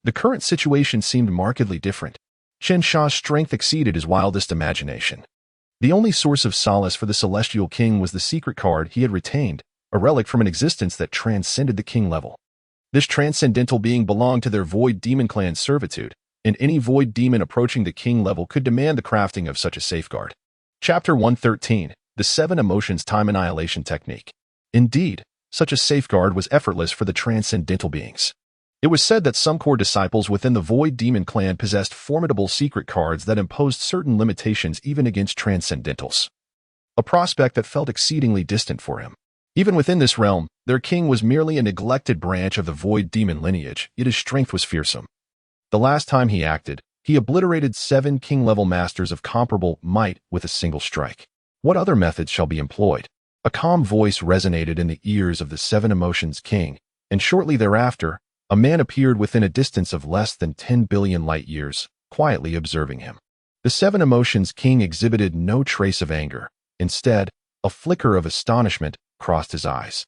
the current situation seemed markedly different. Qin Sha's strength exceeded his wildest imagination. The only source of solace for the Celestial King was the secret card he had retained, a relic from an existence that transcended the king level. This transcendental being belonged to their Void Demon clan's servitude, and any void demon approaching the king level could demand the crafting of such a safeguard. Chapter 113, The Seven Emotions Time Annihilation Technique. Indeed, such a safeguard was effortless for the transcendental beings. It was said that some core disciples within the Void Demon clan possessed formidable secret cards that imposed certain limitations even against transcendentals, a prospect that felt exceedingly distant for him. Even within this realm, their king was merely a neglected branch of the Void Demon lineage, yet his strength was fearsome. The last time he acted, he obliterated 7 king-level masters of comparable might with a single strike. What other methods shall be employed? A calm voice resonated in the ears of the Seven Emotions King, and shortly thereafter, a man appeared within a distance of less than 10 billion light-years, quietly observing him. The Seven Emotions King exhibited no trace of anger. Instead, a flicker of astonishment crossed his eyes.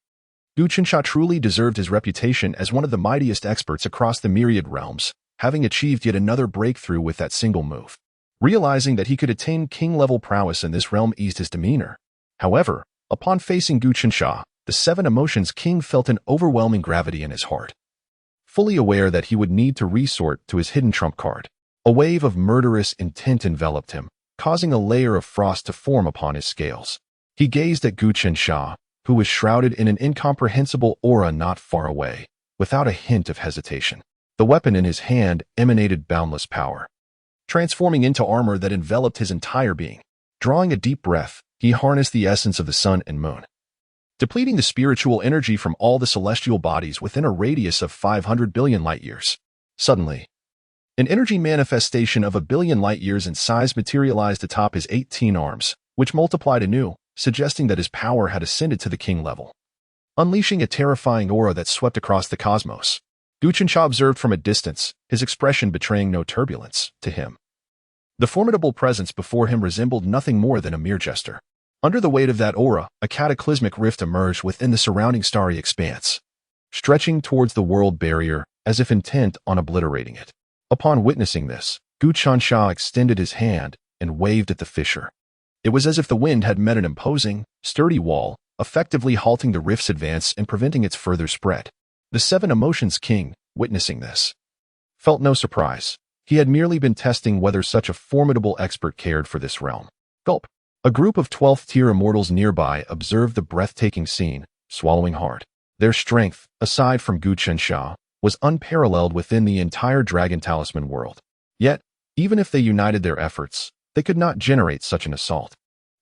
Qin Sha truly deserved his reputation as one of the mightiest experts across the myriad realms, having achieved yet another breakthrough with that single move. Realizing that he could attain king-level prowess in this realm eased his demeanor. However, upon facing Qin Sha, the Seven Emotions King felt an overwhelming gravity in his heart. Fully aware that he would need to resort to his hidden trump card, a wave of murderous intent enveloped him, causing a layer of frost to form upon his scales. He gazed at Qin Sha, who was shrouded in an incomprehensible aura not far away, without a hint of hesitation. The weapon in his hand emanated boundless power, transforming into armor that enveloped his entire being. Drawing a deep breath, he harnessed the essence of the sun and moon, depleting the spiritual energy from all the celestial bodies within a radius of 500 billion light-years. Suddenly, an energy manifestation of 1 billion light-years in size materialized atop his 18 arms, which multiplied anew, suggesting that his power had ascended to the king level, unleashing a terrifying aura that swept across the cosmos. Qin Sha observed from a distance, his expression betraying no turbulence. To him, the formidable presence before him resembled nothing more than a mere jester. Under the weight of that aura, a cataclysmic rift emerged within the surrounding starry expanse, stretching towards the world barrier as if intent on obliterating it. Upon witnessing this, Qin Sha extended his hand and waved at the fissure. It was as if the wind had met an imposing, sturdy wall, effectively halting the rift's advance and preventing its further spread. The Seven Emotions King, witnessing this, felt no surprise. He had merely been testing whether such a formidable expert cared for this realm. Gulp. A group of 12th-tier immortals nearby observed the breathtaking scene, swallowing hard. Their strength, aside from Qin Sha, was unparalleled within the entire Dragon Talisman world. Yet, even if they united their efforts, they could not generate such an assault.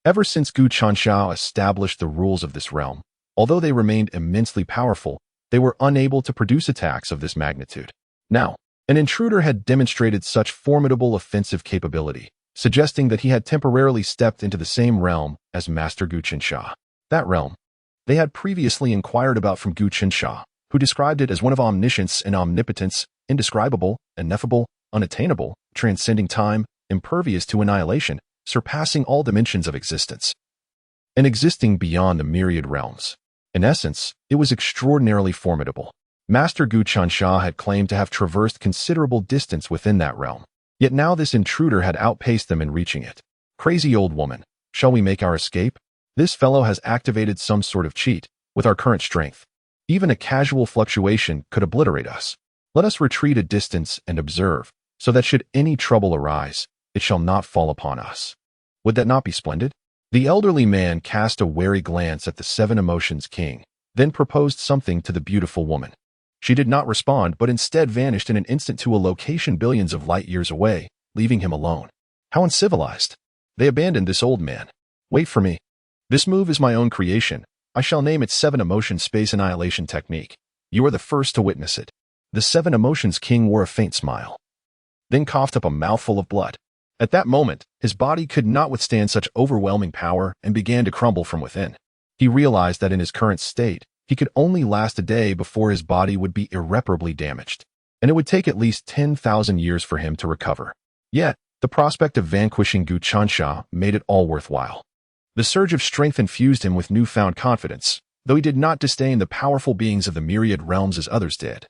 Ever since Qin Sha established the rules of this realm, although they remained immensely powerful, they were unable to produce attacks of this magnitude. Now, an intruder had demonstrated such formidable offensive capability, suggesting that he had temporarily stepped into the same realm as Master Qin Sha. That realm they had previously inquired about from Qin Sha, who described it as one of omniscience and omnipotence, indescribable, ineffable, unattainable, transcending time, impervious to annihilation, surpassing all dimensions of existence, and existing beyond the myriad realms. In essence, it was extraordinarily formidable. Master Gu Qiansha had claimed to have traversed considerable distance within that realm. Yet now this intruder had outpaced them in reaching it. Crazy old woman, shall we make our escape? This fellow has activated some sort of cheat. With our current strength, even a casual fluctuation could obliterate us. Let us retreat a distance and observe, so that should any trouble arise, it shall not fall upon us. Would that not be splendid? The elderly man cast a wary glance at the seven emotions king, then proposed something to the beautiful woman. She did not respond, but instead vanished in an instant to a location billions of light years away, leaving him alone. How uncivilized. They abandoned this old man. Wait for me. This move is my own creation. I shall name it Seven Emotion Space Annihilation Technique. You are the first to witness it. The Seven Emotions King wore a faint smile, then coughed up a mouthful of blood. At that moment, his body could not withstand such overwhelming power and began to crumble from within. He realized that in his current state, he could only last a day before his body would be irreparably damaged, and it would take at least 10,000 years for him to recover. Yet, the prospect of vanquishing Gu Qiansha made it all worthwhile. The surge of strength infused him with newfound confidence, though he did not disdain the powerful beings of the myriad realms as others did.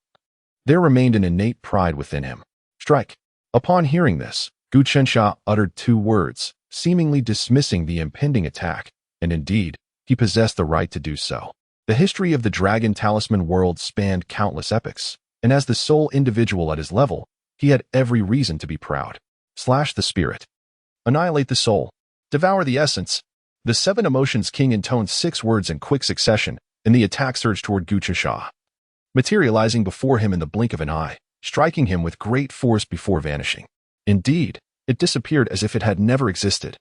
There remained an innate pride within him. Strike. Upon hearing this, Gu Qiansha uttered 2 words, seemingly dismissing the impending attack, and indeed, he possessed the right to do so. The history of the Dragon Talisman world spanned countless epochs, and as the sole individual at his level, he had every reason to be proud. Slash the spirit. Annihilate the soul. Devour the essence. The Seven Emotions King intoned 6 words in quick succession, and the attack surged toward Gu Qiansha, materializing before him in the blink of an eye, striking him with great force before vanishing. Indeed, it disappeared as if it had never existed,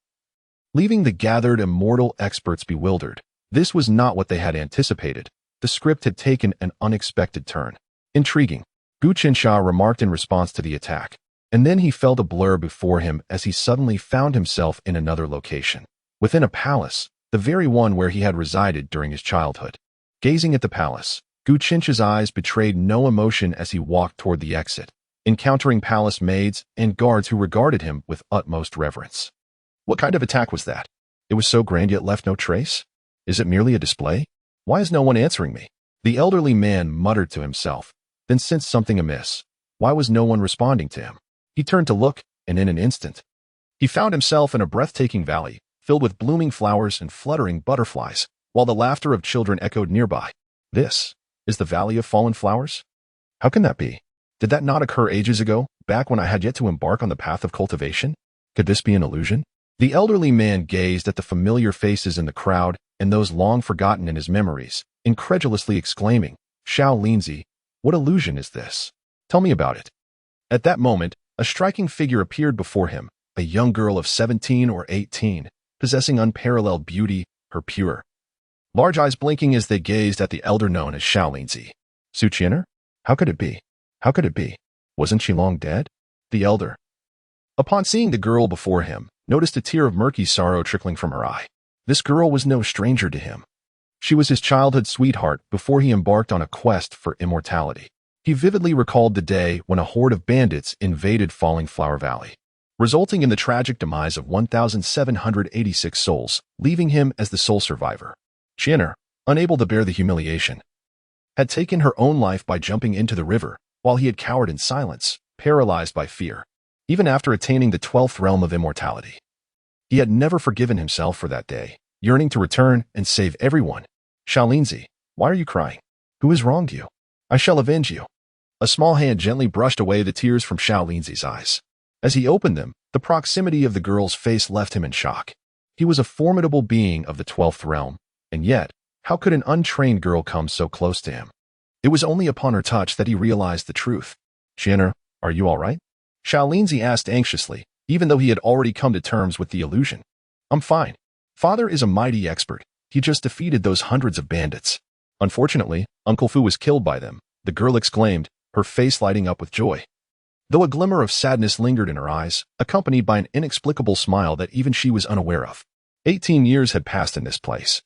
leaving the gathered immortal experts bewildered. This was not what they had anticipated. The script had taken an unexpected turn. Intriguing, Gu Qiansha remarked in response to the attack, and then he felt a blur before him as he suddenly found himself in another location. Within a palace, the very one where he had resided during his childhood. Gazing at the palace, Gu Qiansha's eyes betrayed no emotion as he walked toward the exit, encountering palace maids and guards who regarded him with utmost reverence. What kind of attack was that? It was so grand yet left no trace? Is it merely a display? Why is no one answering me? The elderly man muttered to himself, then sensed something amiss. Why was no one responding to him? He turned to look, and in an instant, he found himself in a breathtaking valley, filled with blooming flowers and fluttering butterflies, while the laughter of children echoed nearby. This is the Valley of Fallen Flowers? How can that be? Did that not occur ages ago, back when I had yet to embark on the path of cultivation? Could this be an illusion? The elderly man gazed at the familiar faces in the crowd and those long forgotten in his memories, incredulously exclaiming, Xiao Linzi, what illusion is this? Tell me about it. At that moment, a striking figure appeared before him, a young girl of 17 or 18, possessing unparalleled beauty, her pure large eyes blinking as they gazed at the elder known as Xiao Linzi. Su Qianer? How could it be? How could it be? Wasn't she long dead? The elder, upon seeing the girl before him, noticed a tear of murky sorrow trickling from her eye. This girl was no stranger to him. She was his childhood sweetheart before he embarked on a quest for immortality. He vividly recalled the day when a horde of bandits invaded Falling Flower Valley, resulting in the tragic demise of 1,786 souls, leaving him as the sole survivor. Qianer, unable to bear the humiliation, had taken her own life by jumping into the river, while he had cowered in silence, paralyzed by fear. Even after attaining the 12th realm of immortality, he had never forgiven himself for that day, yearning to return and save everyone. Xiao Linzi, why are you crying? Who has wronged you? I shall avenge you. A small hand gently brushed away the tears from Xiao Linzi's eyes. As he opened them, the proximity of the girl's face left him in shock. He was a formidable being of the 12th realm, and yet, how could an untrained girl come so close to him? It was only upon her touch that he realized the truth. Qianer, are you all right? Xiao Linzi asked anxiously, even though he had already come to terms with the illusion. I'm fine. Father is a mighty expert. He just defeated those hundreds of bandits. Unfortunately, Uncle Fu was killed by them, the girl exclaimed, her face lighting up with joy, though a glimmer of sadness lingered in her eyes, accompanied by an inexplicable smile that even she was unaware of. 18 years had passed in this place,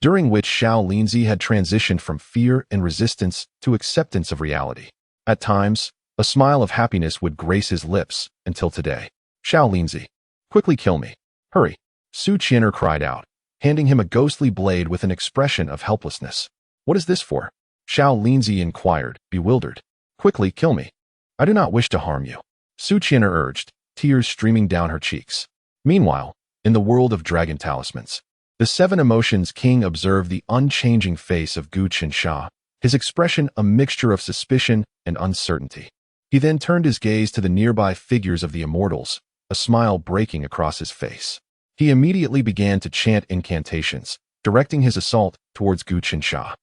during which Xiao Linzi had transitioned from fear and resistance to acceptance of reality. At times, A smile of happiness would grace his lips until today. Xiao Linzi, quickly kill me. Hurry. Su Qian'er cried out, handing him a ghostly blade with an expression of helplessness. What is this for? Xiao Linzi inquired, bewildered. Quickly kill me. I do not wish to harm you. Su Qian'er urged, tears streaming down her cheeks. Meanwhile, in the world of dragon talismans, the seven emotions king observed the unchanging face of Gu Qinsha, his expression a mixture of suspicion and uncertainty. He then turned his gaze to the nearby figures of the immortals, a smile breaking across his face. He immediately began to chant incantations, directing his assault towards Gu Qinsha.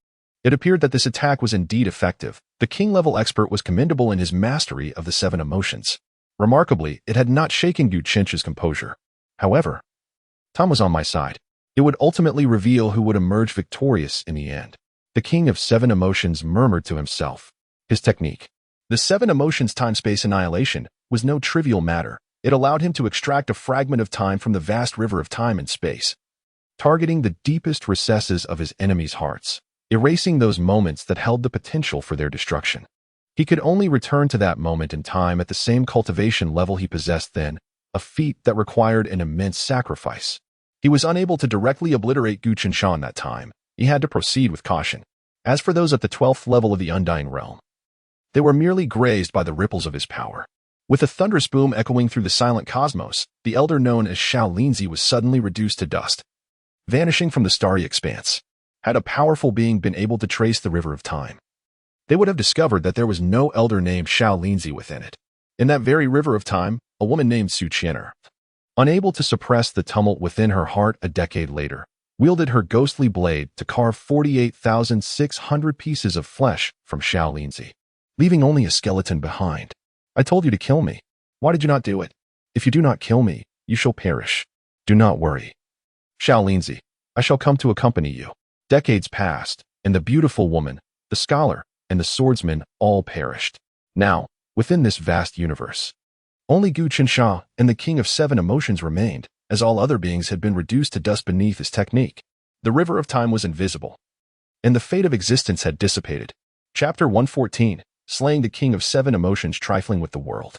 It appeared that this attack was indeed effective. The king-level expert was commendable in his mastery of the seven emotions. Remarkably, it had not shaken Gu Qinsha's composure. However, Tom was on my side. It would ultimately reveal who would emerge victorious in the end. The king of seven emotions murmured to himself. His technique. The seven emotions time-space annihilation was no trivial matter. It allowed him to extract a fragment of time from the vast river of time and space, targeting the deepest recesses of his enemies' hearts, erasing those moments that held the potential for their destruction. He could only return to that moment in time at the same cultivation level he possessed then, a feat that required an immense sacrifice. He was unable to directly obliterate Gu Qinsha in that time. He had to proceed with caution. As for those at the 12th level of the Undying Realm, they were merely grazed by the ripples of his power. With a thunderous boom echoing through the silent cosmos, the elder known as Xiao Linzi was suddenly reduced to dust, vanishing from the starry expanse. Had a powerful being been able to trace the river of time, they would have discovered that there was no elder named Xiao Linzi within it. In that very river of time, a woman named Su Qian'er, unable to suppress the tumult within her heart a decade later, wielded her ghostly blade to carve 48,600 pieces of flesh from Xiao Linzi, leaving only a skeleton behind. I told you to kill me. Why did you not do it? If you do not kill me, you shall perish. Do not worry. Xiao Linzi, I shall come to accompany you. Decades passed, and the beautiful woman, the scholar, and the swordsman all perished. Now, within this vast universe, only Gu Qinsha and the king of seven emotions remained, as all other beings had been reduced to dust beneath his technique. The river of time was invisible, and the fate of existence had dissipated. Chapter 114, Slaying the King of Seven Emotions Trifling with the World.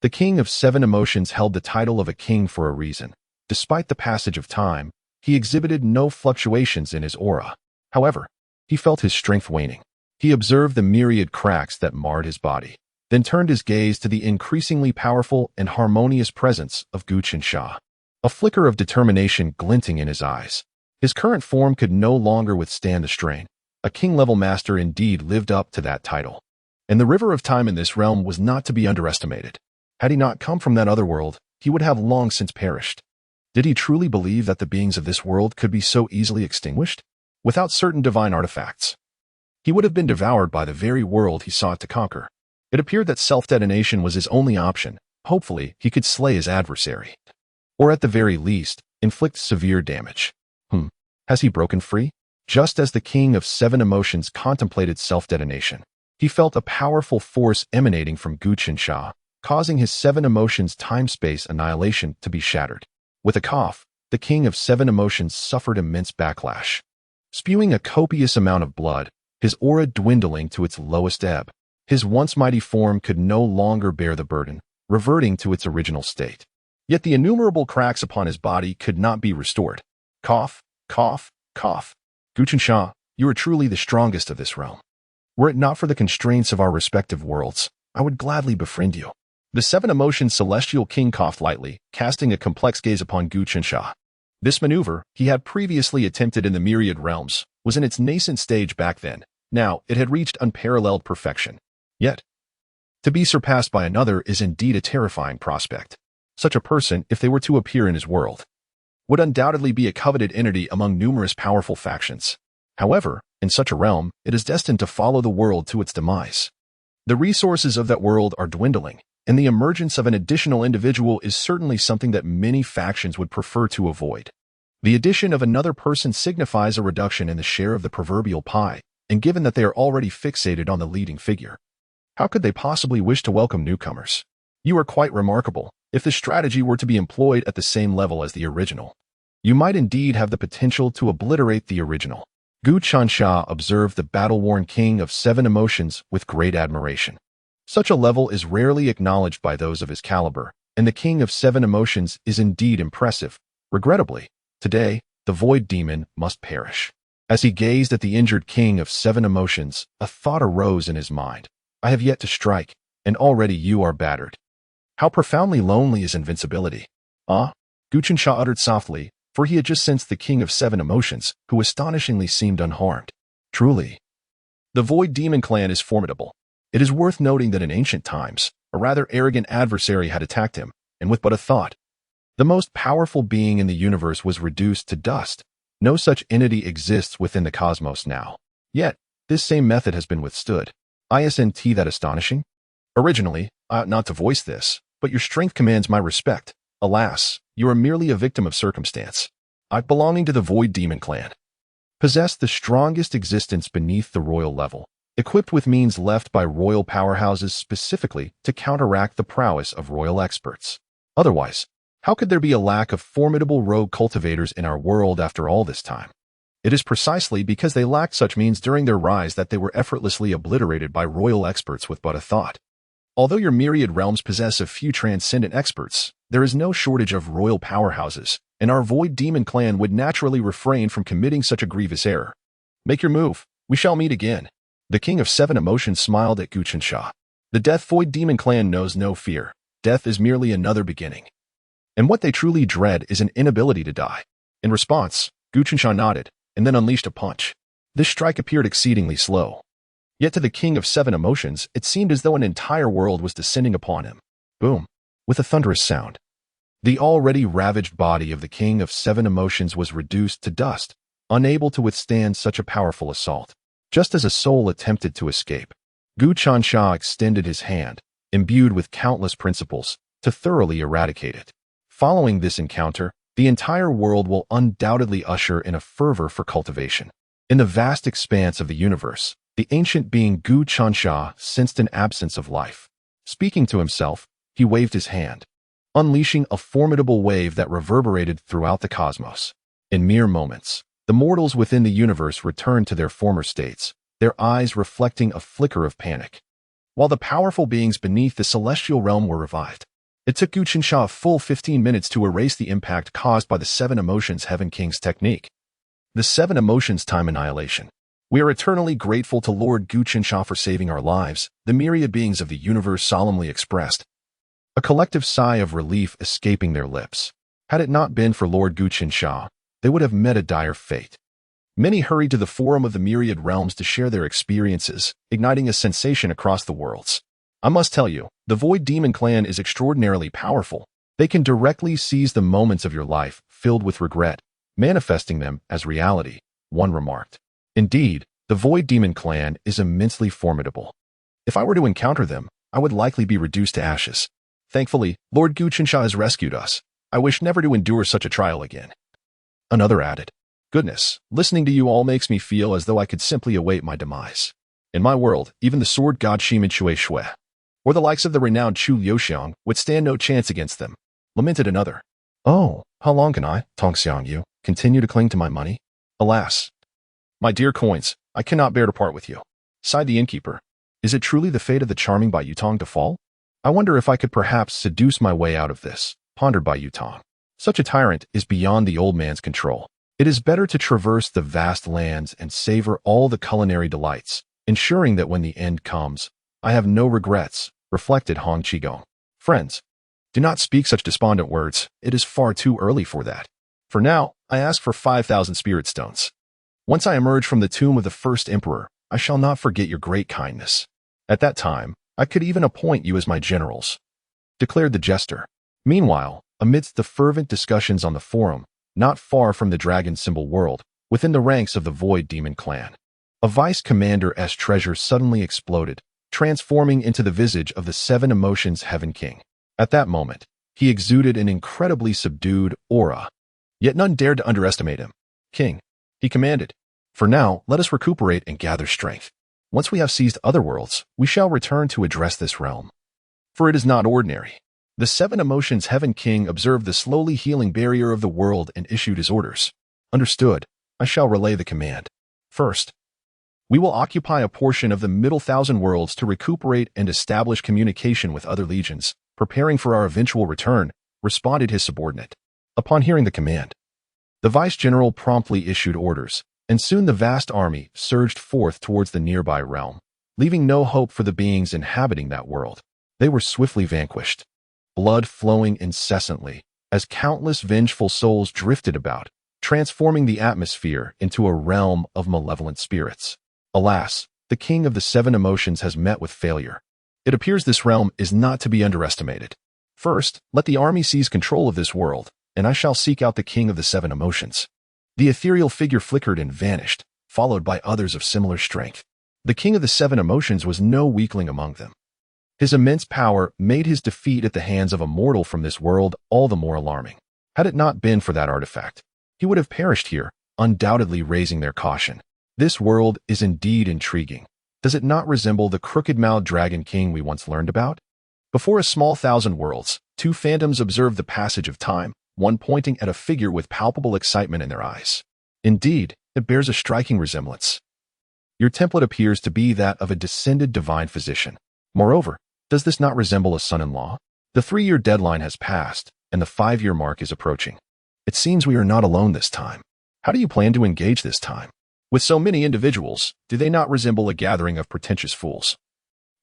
The King of Seven Emotions held the title of a king for a reason. Despite the passage of time, he exhibited no fluctuations in his aura. However, he felt his strength waning. He observed the myriad cracks that marred his body, then turned his gaze to the increasingly powerful and harmonious presence of Gu Qinsha, a flicker of determination glinting in his eyes. His current form could no longer withstand the strain. A king-level master indeed lived up to that title. And the river of time in this realm was not to be underestimated. Had he not come from that other world, he would have long since perished. Did he truly believe that the beings of this world could be so easily extinguished? Without certain divine artifacts, he would have been devoured by the very world he sought to conquer. It appeared that self-detonation was his only option. Hopefully, he could slay his adversary, or at the very least, inflict severe damage. Has he broken free? Just as the king of seven emotions contemplated self-detonation, he felt a powerful force emanating from Gu Qinsha, causing his seven emotions time-space annihilation to be shattered. With a cough, the king of seven emotions suffered immense backlash, spewing a copious amount of blood, his aura dwindling to its lowest ebb. His once mighty form could no longer bear the burden, reverting to its original state. Yet the innumerable cracks upon his body could not be restored. Cough, cough, cough. Gu Qinsha, you are truly the strongest of this realm. Were it not for the constraints of our respective worlds, I would gladly befriend you. The seven emotions celestial king coughed lightly, casting a complex gaze upon Gu Qinsha. This maneuver, he had previously attempted in the myriad realms, was in its nascent stage back then. Now, it had reached unparalleled perfection. Yet, to be surpassed by another is indeed a terrifying prospect. Such a person, if they were to appear in his world, would undoubtedly be a coveted entity among numerous powerful factions. However, in such a realm, it is destined to follow the world to its demise. The resources of that world are dwindling, and the emergence of an additional individual is certainly something that many factions would prefer to avoid. The addition of another person signifies a reduction in the share of the proverbial pie, and given that they are already fixated on the leading figure, how could they possibly wish to welcome newcomers? You are quite remarkable. If the strategy were to be employed at the same level as the original, you might indeed have the potential to obliterate the original. Gu Qinsha observed the battle-worn king of seven emotions with great admiration. Such a level is rarely acknowledged by those of his caliber, and the King of Seven Emotions is indeed impressive. Regrettably, today, the Void Demon must perish. As he gazed at the injured King of Seven Emotions, a thought arose in his mind. I have yet to strike, and already you are battered. How profoundly lonely is invincibility. Ah? Guqinsha uttered softly, for he had just sensed the King of Seven Emotions, who astonishingly seemed unharmed. Truly, the Void Demon clan is formidable. It is worth noting that in ancient times, a rather arrogant adversary had attacked him, and with but a thought, the most powerful being in the universe was reduced to dust. No such entity exists within the cosmos now. Yet, this same method has been withstood. Isn't that astonishing? Originally, I ought not to voice this, but your strength commands my respect. Alas, you are merely a victim of circumstance. I, belonging to the Void Demon clan, possess the strongest existence beneath the royal level, equipped with means left by royal powerhouses specifically to counteract the prowess of royal experts. Otherwise, how could there be a lack of formidable rogue cultivators in our world after all this time? It is precisely because they lacked such means during their rise that they were effortlessly obliterated by royal experts with but a thought. Although your myriad realms possess a few transcendent experts, there is no shortage of royal powerhouses, and our Void Demon clan would naturally refrain from committing such a grievous error. Make your move. We shall meet again. The King of Seven Emotions smiled at Guqinsha. The Death Void Demon clan knows no fear. Death is merely another beginning. And what they truly dread is an inability to die. In response, Guqinsha nodded, and then unleashed a punch. This strike appeared exceedingly slow. Yet to the King of Seven Emotions, it seemed as though an entire world was descending upon him. Boom! With a thunderous sound. The already ravaged body of the King of Seven Emotions was reduced to dust, unable to withstand such a powerful assault. Just as a soul attempted to escape, Guqinsha extended his hand, imbued with countless principles, to thoroughly eradicate it. Following this encounter, the entire world will undoubtedly usher in a fervor for cultivation. In the vast expanse of the universe, the ancient being Guqinsha sensed an absence of life. Speaking to himself, he waved his hand, unleashing a formidable wave that reverberated throughout the cosmos. In mere moments, the mortals within the universe returned to their former states, their eyes reflecting a flicker of panic, while the powerful beings beneath the celestial realm were revived. It took Guqinsha a full 15 minutes to erase the impact caused by the Seven Emotions Heaven King's technique. The Seven Emotions Time Annihilation. We are eternally grateful to Lord Guqinsha for saving our lives, the myriad beings of the universe solemnly expressed, a collective sigh of relief escaping their lips. Had it not been for Lord Guqinsha, they would have met a dire fate. Many hurried to the forum of the myriad realms to share their experiences, igniting a sensation across the worlds. I must tell you, the Void Demon clan is extraordinarily powerful. They can directly seize the moments of your life filled with regret, manifesting them as reality, one remarked. Indeed, the Void Demon clan is immensely formidable. If I were to encounter them, I would likely be reduced to ashes. Thankfully, Lord Guqinsha has rescued us. I wish never to endure such a trial again. Another added, Goodness, listening to you all makes me feel as though I could simply await my demise. In my world, even the sword god Shimin Chui Shui, or the likes of the renowned Chu Liuxiang, would stand no chance against them. Lamented another. Oh, how long can I, Tang San, continue to cling to my money? Alas, my dear coins, I cannot bear to part with you. Sighed the innkeeper. Is it truly the fate of the charming Bai Yutong to fall? I wonder if I could perhaps seduce my way out of this, pondered Bai Yutong. Such a tyrant is beyond the old man's control. It is better to traverse the vast lands and savor all the culinary delights, ensuring that when the end comes, I have no regrets, reflected Hong Qigong. Friends, do not speak such despondent words. It is far too early for that. For now, I ask for 5,000 spirit stones. Once I emerge from the tomb of the first emperor, I shall not forget your great kindness. At that time, I could even appoint you as my generals, declared the jester. Meanwhile, amidst the fervent discussions on the forum, not far from the dragon symbol world, within the ranks of the Void Demon clan, a vice commander's treasure suddenly exploded, transforming into the visage of the Seven Emotions Heaven King. At that moment, he exuded an incredibly subdued aura. Yet none dared to underestimate him. King, he commanded, for now, let us recuperate and gather strength. Once we have seized other worlds, we shall return to address this realm. For it is not ordinary. The Seven Emotions Heaven King observed the slowly healing barrier of the world and issued his orders. Understood. I shall relay the command. First, We will occupy a portion of the middle thousand worlds to recuperate and establish communication with other legions, preparing for our eventual return, responded his subordinate. Upon hearing the command, the vice-general promptly issued orders, and soon the vast army surged forth towards the nearby realm, leaving no hope for the beings inhabiting that world. They were swiftly vanquished, blood flowing incessantly, as countless vengeful souls drifted about, transforming the atmosphere into a realm of malevolent spirits. Alas, the king of the seven emotions has met with failure. It appears this realm is not to be underestimated. First, let the army seize control of this world, and I shall seek out the king of the seven emotions. The ethereal figure flickered and vanished, followed by others of similar strength. The king of the seven emotions was no weakling among them. His immense power made his defeat at the hands of a mortal from this world all the more alarming. Had it not been for that artifact, he would have perished here, undoubtedly raising their caution. This world is indeed intriguing. Does it not resemble the crooked-mouthed dragon king we once learned about? Before a small thousand worlds, two phantoms observed the passage of time, one pointing at a figure with palpable excitement in their eyes. Indeed, it bears a striking resemblance. Your template appears to be that of a descended divine physician. Moreover, does this not resemble a son-in-law? The 3-year deadline has passed, and the 5-year mark is approaching. It seems we are not alone this time. How do you plan to engage this time? With so many individuals, do they not resemble a gathering of pretentious fools?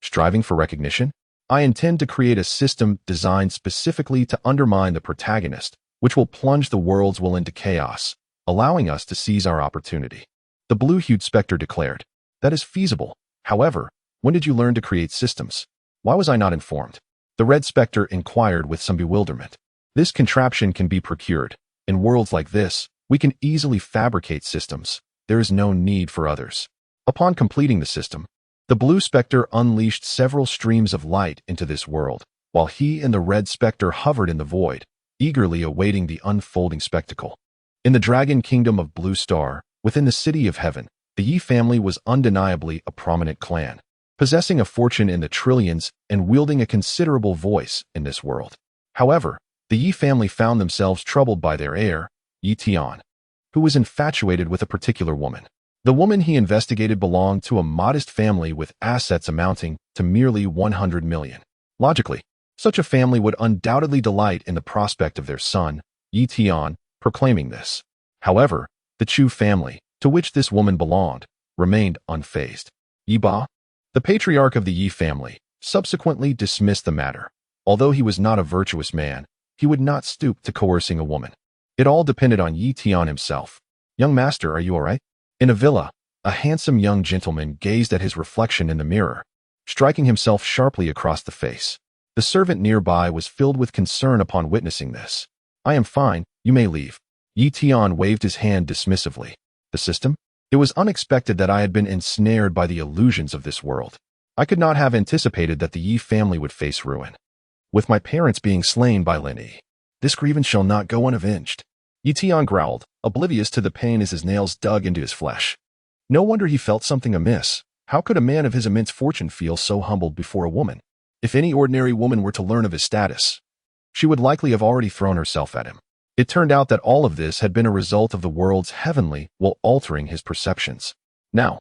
Striving for recognition? I intend to create a system designed specifically to undermine the protagonist, which will plunge the world's will into chaos, allowing us to seize our opportunity. The blue-hued specter declared. That is feasible. However, when did you learn to create systems? Why was I not informed? The red specter inquired with some bewilderment. This contraption can be procured. In worlds like this, we can easily fabricate systems. There is no need for others. Upon completing the system, the blue specter unleashed several streams of light into this world, while he and the red specter hovered in the void, eagerly awaiting the unfolding spectacle. In the dragon kingdom of Blue Star, within the city of heaven, the Yi family was undeniably a prominent clan, possessing a fortune in the trillions and wielding a considerable voice in this world. However, the Yi family found themselves troubled by their heir, Yi Tian, who was infatuated with a particular woman. The woman he investigated belonged to a modest family with assets amounting to merely 100 million. Logically, such a family would undoubtedly delight in the prospect of their son, Yi Tian, proclaiming this. However, the Chu family, to which this woman belonged, remained unfazed. Yi Ba, the patriarch of the Yi family, subsequently dismissed the matter. Although he was not a virtuous man, he would not stoop to coercing a woman. It all depended on Yi Tian himself. Young master, are you all right? In a villa, a handsome young gentleman gazed at his reflection in the mirror, striking himself sharply across the face. The servant nearby was filled with concern upon witnessing this. I am fine, you may leave. Yi Tian waved his hand dismissively. The system? It was unexpected that I had been ensnared by the illusions of this world. I could not have anticipated that the Yi family would face ruin. With my parents being slain by Lin Yi, this grievance shall not go unavenged. Yi Tian growled, oblivious to the pain as his nails dug into his flesh. No wonder he felt something amiss. How could a man of his immense fortune feel so humbled before a woman? If any ordinary woman were to learn of his status, she would likely have already thrown herself at him. It turned out that all of this had been a result of the world's heavenly while altering his perceptions. Now,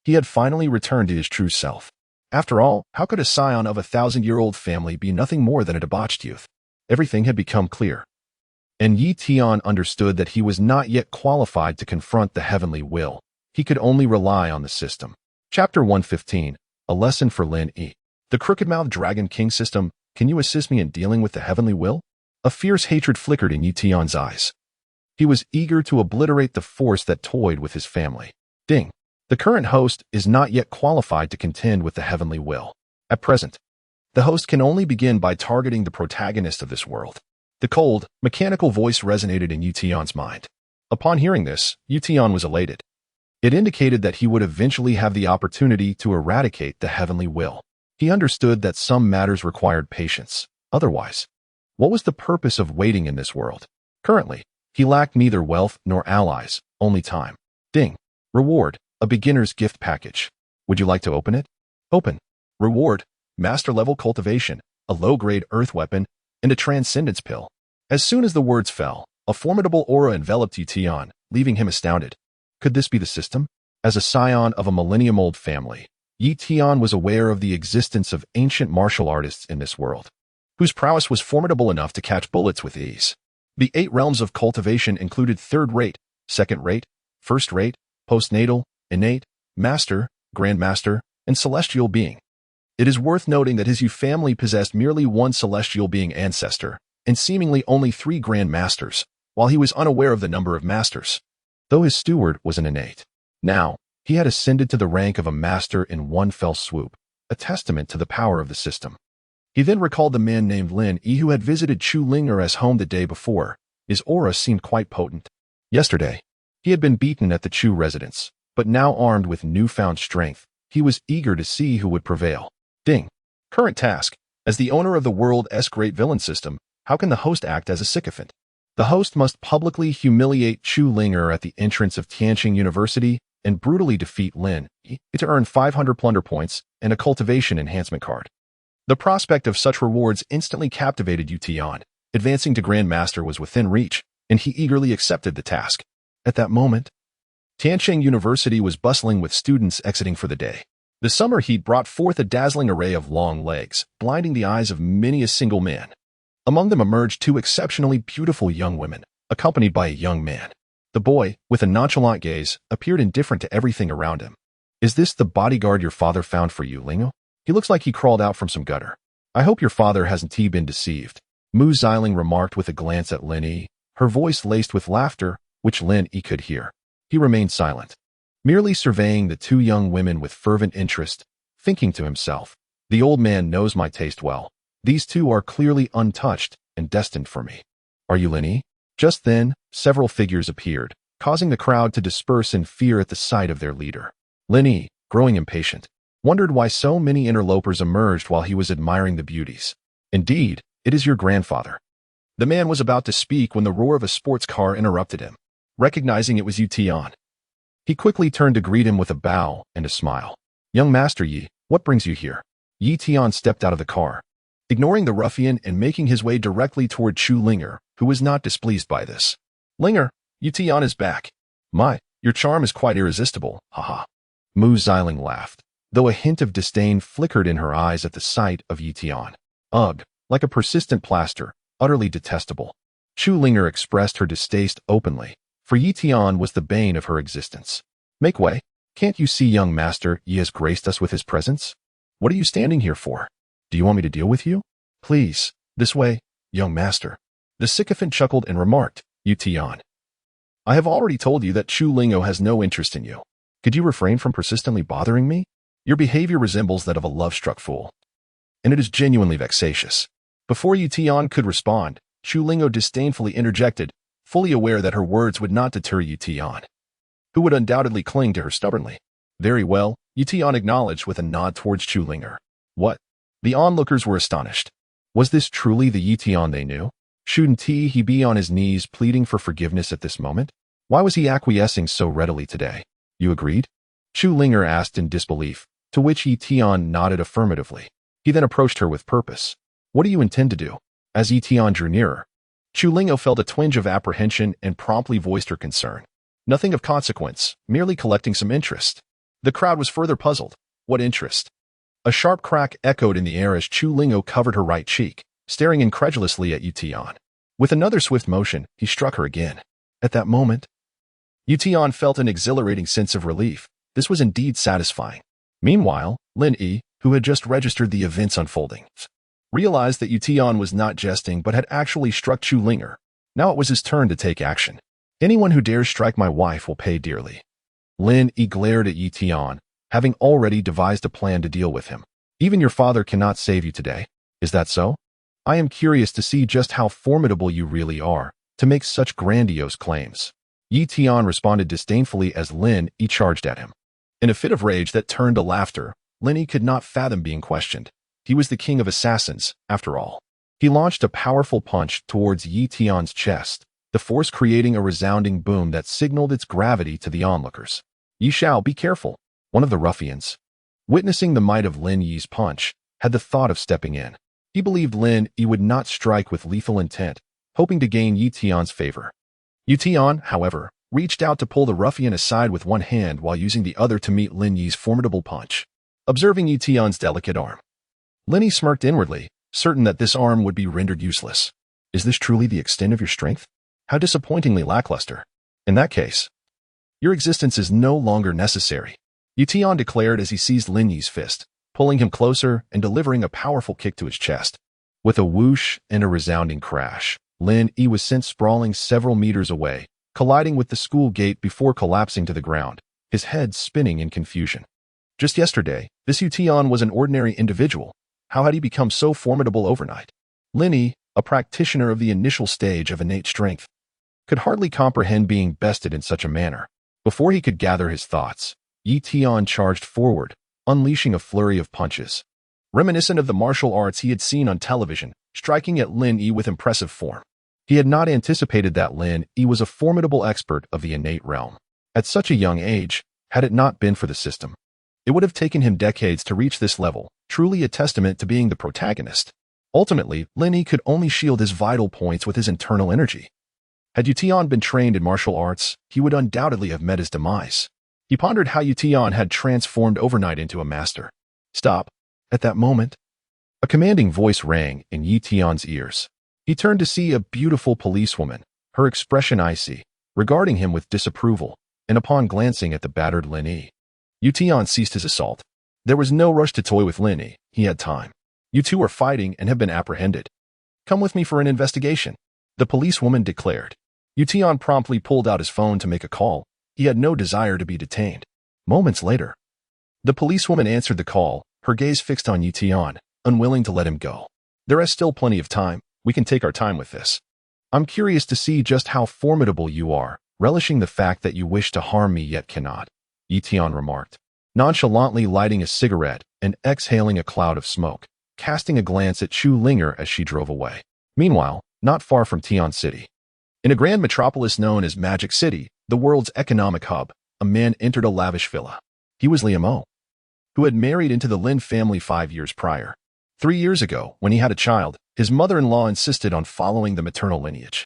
he had finally returned to his true self. After all, how could a scion of a 1,000-year-old family be nothing more than a debauched youth? Everything had become clear. And Yi Tian understood that he was not yet qualified to confront the heavenly will. He could only rely on the system. Chapter 115, A Lesson for Lin Yi. The crooked-mouthed dragon king system, can you assist me in dealing with the heavenly will? A fierce hatred flickered in Yi Tian's eyes. He was eager to obliterate the force that toyed with his family. Ding. The current host is not yet qualified to contend with the heavenly will. At present, the host can only begin by targeting the protagonist of this world. The cold, mechanical voice resonated in Yi Tian's mind. Upon hearing this, Yi Tian was elated. It indicated that he would eventually have the opportunity to eradicate the heavenly will. He understood that some matters required patience. Otherwise, what was the purpose of waiting in this world? Currently, he lacked neither wealth nor allies, only time. Ding. Reward, a beginner's gift package. Would you like to open it? Open. Reward, master-level cultivation, a low-grade earth weapon, and a transcendence pill. As soon as the words fell, a formidable aura enveloped Yi Tian, leaving him astounded. Could this be the system? As a scion of a millennium-old family, Yi Tian was aware of the existence of ancient martial artists in this world, whose prowess was formidable enough to catch bullets with ease. The 8 realms of cultivation included third-rate, second-rate, first-rate, postnatal, innate, master, grandmaster, and celestial being. It is worth noting that his Yu family possessed merely 1 celestial being ancestor, and seemingly only 3 grandmasters, while he was unaware of the number of masters, though his steward was an innate. Now, he had ascended to the rank of a master in one fell swoop, a testament to the power of the system. He then recalled the man named Lin Yi who had visited Chu Ling'er's home the day before. His aura seemed quite potent. Yesterday, he had been beaten at the Chu residence, but now armed with newfound strength, he was eager to see who would prevail. Ding. Current task. As the owner of the world's great villain system, how can the host act as a sycophant? The host must publicly humiliate Chu Ling'er at the entrance of Tianqing University and brutally defeat Lin Yi to earn 500 plunder points and a cultivation enhancement card. The prospect of such rewards instantly captivated Yu Tian. Advancing to Grandmaster was within reach, and he eagerly accepted the task. At that moment, Tianqing University was bustling with students exiting for the day. The summer heat brought forth a dazzling array of long legs, blinding the eyes of many a single man. Among them emerged 2 exceptionally beautiful young women, accompanied by a young man. The boy, with a nonchalant gaze, appeared indifferent to everything around him. Is this the bodyguard your father found for you, Lingo? He looks like he crawled out from some gutter. I hope your father hasn't been deceived. Mu Xiling remarked with a glance at Lin Yi, her voice laced with laughter, which Lin Yi could hear. He remained silent, merely surveying the 2 young women with fervent interest, thinking to himself, the old man knows my taste well. These 2 are clearly untouched and destined for me. Are you Lin Yi? Just then, several figures appeared, causing the crowd to disperse in fear at the sight of their leader. Lin Yi, growing impatient, wondered why so many interlopers emerged while he was admiring the beauties. Indeed, it is your grandfather. The man was about to speak when the roar of a sports car interrupted him. Recognizing it was Yu Tian, he quickly turned to greet him with a bow and a smile. Young Master Yi, what brings you here? Yi Tian stepped out of the car, ignoring the ruffian and making his way directly toward Chu Ling'er, who was not displeased by this. Ling'er, Yu Tian is back. My, your charm is quite irresistible, haha. Mu Xiling laughed, though a hint of disdain flickered in her eyes at the sight of Yi Tian. Ugh, like a persistent plaster, utterly detestable. Chu Ling'er expressed her distaste openly, for Yi Tian was the bane of her existence. Make way. Can't you see young Master Yi has graced us with his presence? What are you standing here for? Do you want me to deal with you? Please, this way, young master. The sycophant chuckled and remarked, Yu Tian, I have already told you that Chu Ling'o has no interest in you. Could you refrain from persistently bothering me? Your behavior resembles that of a love-struck fool, and it is genuinely vexatious. Before Yu Tian could respond, Chu Ling'o disdainfully interjected, fully aware that her words would not deter Yu Tian, who would undoubtedly cling to her stubbornly. Very well, Yu Tian acknowledged with a nod towards Chu Ling'er. What? The onlookers were astonished. Was this truly the Yu Tian they knew? Shouldn't he be on his knees pleading for forgiveness at this moment? Why was he acquiescing so readily today? You agreed? Chu Ling'er asked in disbelief, to which Yi Tian nodded affirmatively. He then approached her with purpose. What do you intend to do? As Yi Tian drew nearer, Chu Ling'o felt a twinge of apprehension and promptly voiced her concern. Nothing of consequence, merely collecting some interest. The crowd was further puzzled. What interest? A sharp crack echoed in the air as Chu Ling'o covered her right cheek, staring incredulously at Yu Tian. With another swift motion, he struck her again. At that moment, Yu Tian felt an exhilarating sense of relief. This was indeed satisfying. Meanwhile, Lin Yi, who had just registered the events unfolding, realized that Yu Tian was not jesting but had actually struck Chu Ling'er. Now it was his turn to take action. Anyone who dares strike my wife will pay dearly. Lin Yi glared at Yi Tian, having already devised a plan to deal with him. Even your father cannot save you today. Is that so? I am curious to see just how formidable you really are, to make such grandiose claims. Yi Tian responded disdainfully as Lin Yi charged at him. In a fit of rage that turned to laughter, Lin Yi could not fathom being questioned. He was the king of assassins, after all. He launched a powerful punch towards Yi Tian's chest, the force creating a resounding boom that signaled its gravity to the onlookers. Yi Shao, be careful. One of the ruffians, witnessing the might of Lin Yi's punch, had the thought of stepping in. He believed Lin Yi would not strike with lethal intent, hoping to gain Yi Tian's favor. Yu Tian, however, reached out to pull the ruffian aside with one hand while using the other to meet Lin Yi's formidable punch. Observing Yu Tian's delicate arm, Lin Yi smirked inwardly, certain that this arm would be rendered useless. Is this truly the extent of your strength? How disappointingly lackluster. In that case, your existence is no longer necessary, Yu Tian declared as he seized Lin Yi's fist, pulling him closer and delivering a powerful kick to his chest. With a whoosh and a resounding crash, Lin Yi was sent sprawling several meters away, colliding with the school gate before collapsing to the ground, his head spinning in confusion. Just yesterday, this Yu Tian was an ordinary individual. How had he become so formidable overnight? Lin Yi, a practitioner of the initial stage of innate strength, could hardly comprehend being bested in such a manner. Before he could gather his thoughts, Yu Tian charged forward, unleashing a flurry of punches. Reminiscent of the martial arts he had seen on television, striking at Lin Yi with impressive form. He had not anticipated that Lin Yi was a formidable expert of the innate realm. At such a young age, had it not been for the system, it would have taken him decades to reach this level, truly a testament to being the protagonist. Ultimately, Lin Yi could only shield his vital points with his internal energy. Had Yu Tian been trained in martial arts, he would undoubtedly have met his demise. He pondered how Yu Tian had transformed overnight into a master. Stop. At that moment, a commanding voice rang in Yu Tian's ears. He turned to see a beautiful policewoman, her expression icy, regarding him with disapproval, and upon glancing at the battered Lin Yi, Yu Tian ceased his assault. There was no rush to toy with Lin Yi. He had time. You two are fighting and have been apprehended. Come with me for an investigation, the policewoman declared. Yu Tian promptly pulled out his phone to make a call. He had no desire to be detained. Moments later, the policewoman answered the call, her gaze fixed on Yu Tian, unwilling to let him go. There is still plenty of time. We can take our time with this. I'm curious to see just how formidable you are, relishing the fact that you wish to harm me yet cannot, Yu Tian remarked, nonchalantly lighting a cigarette and exhaling a cloud of smoke, casting a glance at Chu Linger as she drove away. Meanwhile, not far from Tian City, in a grand metropolis known as Magic City, the world's economic hub, a man entered a lavish villa. He was Liu Mo, who had married into the Lin family 5 years prior. 3 years ago, when he had a child, his mother-in-law insisted on following the maternal lineage,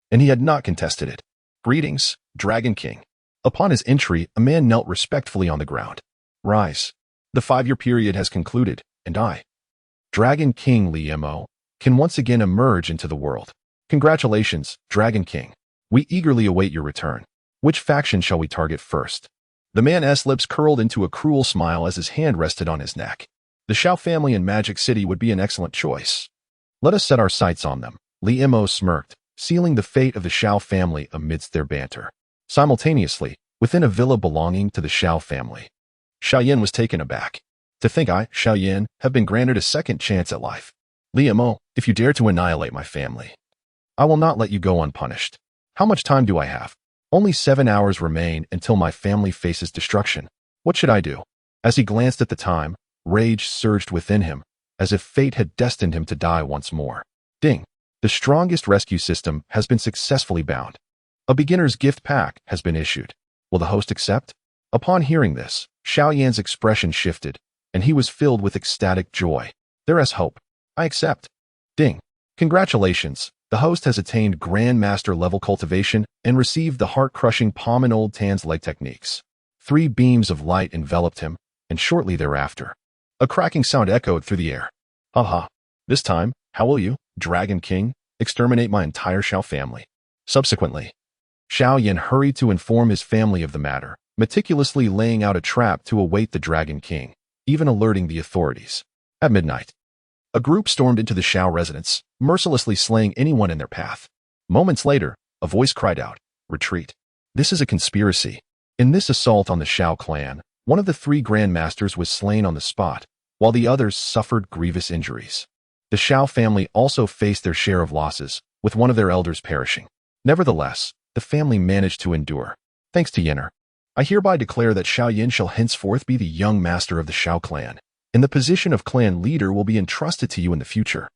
and he had not contested it. Greetings, Dragon King. Upon his entry, a man knelt respectfully on the ground. Rise. The 5-year period has concluded, and I, Dragon King Liu Mo, can once again emerge into the world. Congratulations, Dragon King. We eagerly await your return. Which faction shall we target first? The man's lips curled into a cruel smile as his hand rested on his neck. The Xiao family in Magic City would be an excellent choice. Let us set our sights on them. Liu Mo smirked, sealing the fate of the Xiao family amidst their banter. Simultaneously, within a villa belonging to the Xiao family, Xiaoyan was taken aback. To think I, Xiaoyan, have been granted a second chance at life. Liu Mo, if you dare to annihilate my family, I will not let you go unpunished. How much time do I have? Only 7 hours remain until my family faces destruction. What should I do? As he glanced at the time, rage surged within him, as if fate had destined him to die once more. Ding! The strongest rescue system has been successfully bound. A beginner's gift pack has been issued. Will the host accept? Upon hearing this, Xiaoyan's expression shifted, and he was filled with ecstatic joy. There is hope. I accept. Ding! Congratulations! The host has attained Grandmaster level cultivation and received the heart-crushing Palm and Old Tan's leg techniques. 3 beams of light enveloped him, and shortly thereafter, a cracking sound echoed through the air. Haha. This time, how will you, Dragon King, exterminate my entire Xiao family? Subsequently, Xiaoyan hurried to inform his family of the matter, meticulously laying out a trap to await the Dragon King, even alerting the authorities. At midnight, a group stormed into the Xiao residence, mercilessly slaying anyone in their path. Moments later, a voice cried out, "Retreat. This is a conspiracy." In this assault on the Xiao clan, one of the 3 grandmasters was slain on the spot, while the others suffered grievous injuries. The Xiao family also faced their share of losses, with one of their elders perishing. Nevertheless, the family managed to endure. Thanks to Yenner, I hereby declare that Xiaoyan shall henceforth be the young master of the Xiao clan, and the position of clan leader will be entrusted to you in the future.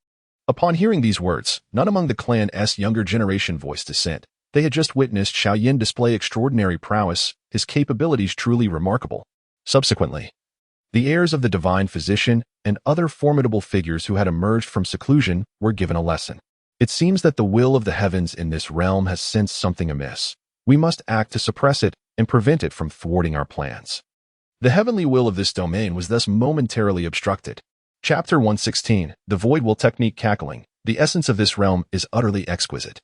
Upon hearing these words, none among the clan's younger generation voiced dissent. They had just witnessed Xiaoyan display extraordinary prowess, his capabilities truly remarkable. Subsequently, the heirs of the divine physician and other formidable figures who had emerged from seclusion were given a lesson. It seems that the will of the heavens in this realm has sensed something amiss. We must act to suppress it and prevent it from thwarting our plans. The heavenly will of this domain was thus momentarily obstructed. Chapter 116, The Void Will Technique Cackling. The essence of this realm is utterly exquisite.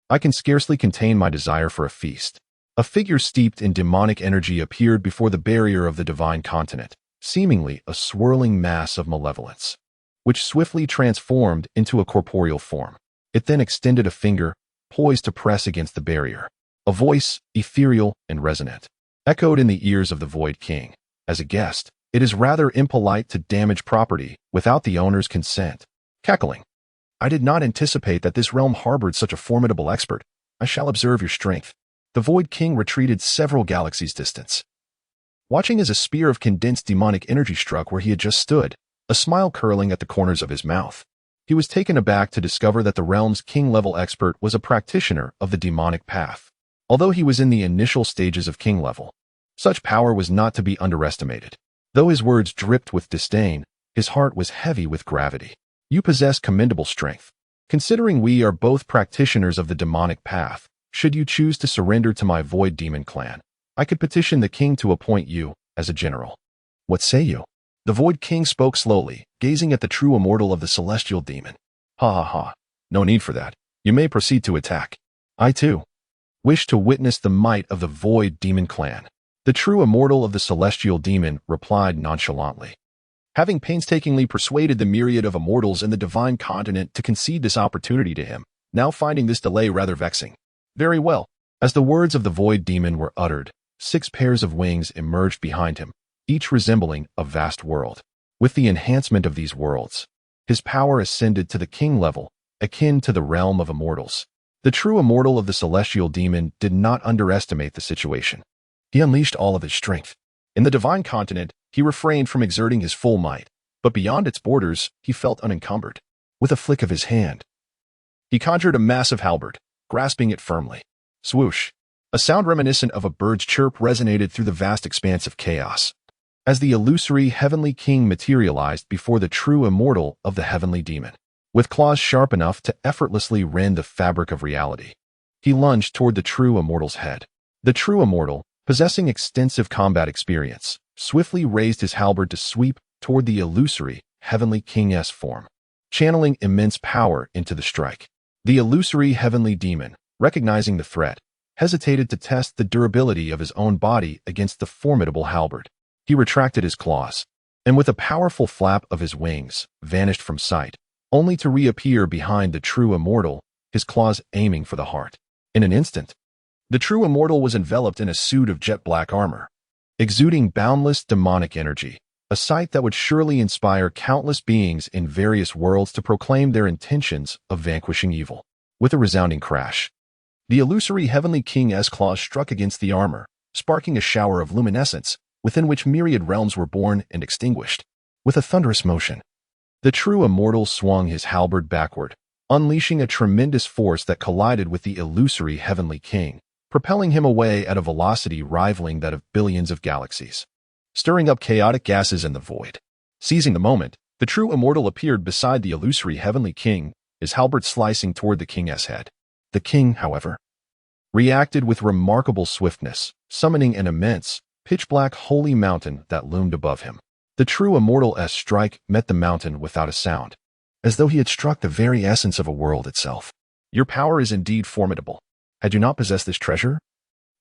I can scarcely contain my desire for a feast. A figure steeped in demonic energy appeared before the barrier of the divine continent, seemingly a swirling mass of malevolence, which swiftly transformed into a corporeal form. It then extended a finger, poised to press against the barrier. A voice, ethereal and resonant, echoed in the ears of the Void King. As a guest, it is rather impolite to damage property without the owner's consent. Cackling. I did not anticipate that this realm harbored such a formidable expert. I shall observe your strength. The Void King retreated several galaxies distance, watching as a spear of condensed demonic energy struck where he had just stood, a smile curling at the corners of his mouth. He was taken aback to discover that the realm's king-level expert was a practitioner of the demonic path. Although he was in the initial stages of king level, such power was not to be underestimated. Though his words dripped with disdain, his heart was heavy with gravity. You possess commendable strength. Considering we are both practitioners of the demonic path, should you choose to surrender to my Void Demon clan, I could petition the king to appoint you as a general. What say you? The Void King spoke slowly, gazing at the true immortal of the Celestial Demon. Ha ha ha. No need for that. You may proceed to attack. I too wish to witness the might of the Void Demon clan. The true immortal of the Celestial Demon replied nonchalantly. Having painstakingly persuaded the myriad of immortals in the divine continent to concede this opportunity to him, now finding this delay rather vexing. Very well. As the words of the Void Demon were uttered, 6 pairs of wings emerged behind him, each resembling a vast world. With the enhancement of these worlds, his power ascended to the king level, akin to the realm of immortals. The true immortal of the Celestial Demon did not underestimate the situation. He unleashed all of his strength. In the divine continent, he refrained from exerting his full might, but beyond its borders, he felt unencumbered. With a flick of his hand, he conjured a massive halberd, grasping it firmly. Swoosh! A sound reminiscent of a bird's chirp resonated through the vast expanse of chaos, as the illusory Heavenly King materialized before the true immortal of the Heavenly Demon. With claws sharp enough to effortlessly rend the fabric of reality, he lunged toward the true immortal's head. The true immortal, possessing extensive combat experience, swiftly raised his halberd to sweep toward the illusory Heavenly King's form, channeling immense power into the strike. The illusory Heavenly Demon, recognizing the threat, hesitated to test the durability of his own body against the formidable halberd. He retracted his claws, and with a powerful flap of his wings, vanished from sight, only to reappear behind the true immortal, his claws aiming for the heart. In an instant, the true immortal was enveloped in a suit of jet-black armor, exuding boundless demonic energy, a sight that would surely inspire countless beings in various worlds to proclaim their intentions of vanquishing evil. With a resounding crash, the illusory Heavenly King's claws struck against the armor, sparking a shower of luminescence, within which myriad realms were born and extinguished. With a thunderous motion, the true immortal swung his halberd backward, unleashing a tremendous force that collided with the illusory Heavenly King, propelling him away at a velocity rivaling that of billions of galaxies, stirring up chaotic gases in the void. Seizing the moment, the true immortal appeared beside the illusory Heavenly King, his halberd slicing toward the king's head. The king, however, reacted with remarkable swiftness, summoning an immense, pitch-black holy mountain that loomed above him. The true immortal's strike met the mountain without a sound, as though he had struck the very essence of a world itself. Your power is indeed formidable. Had you not possessed this treasure,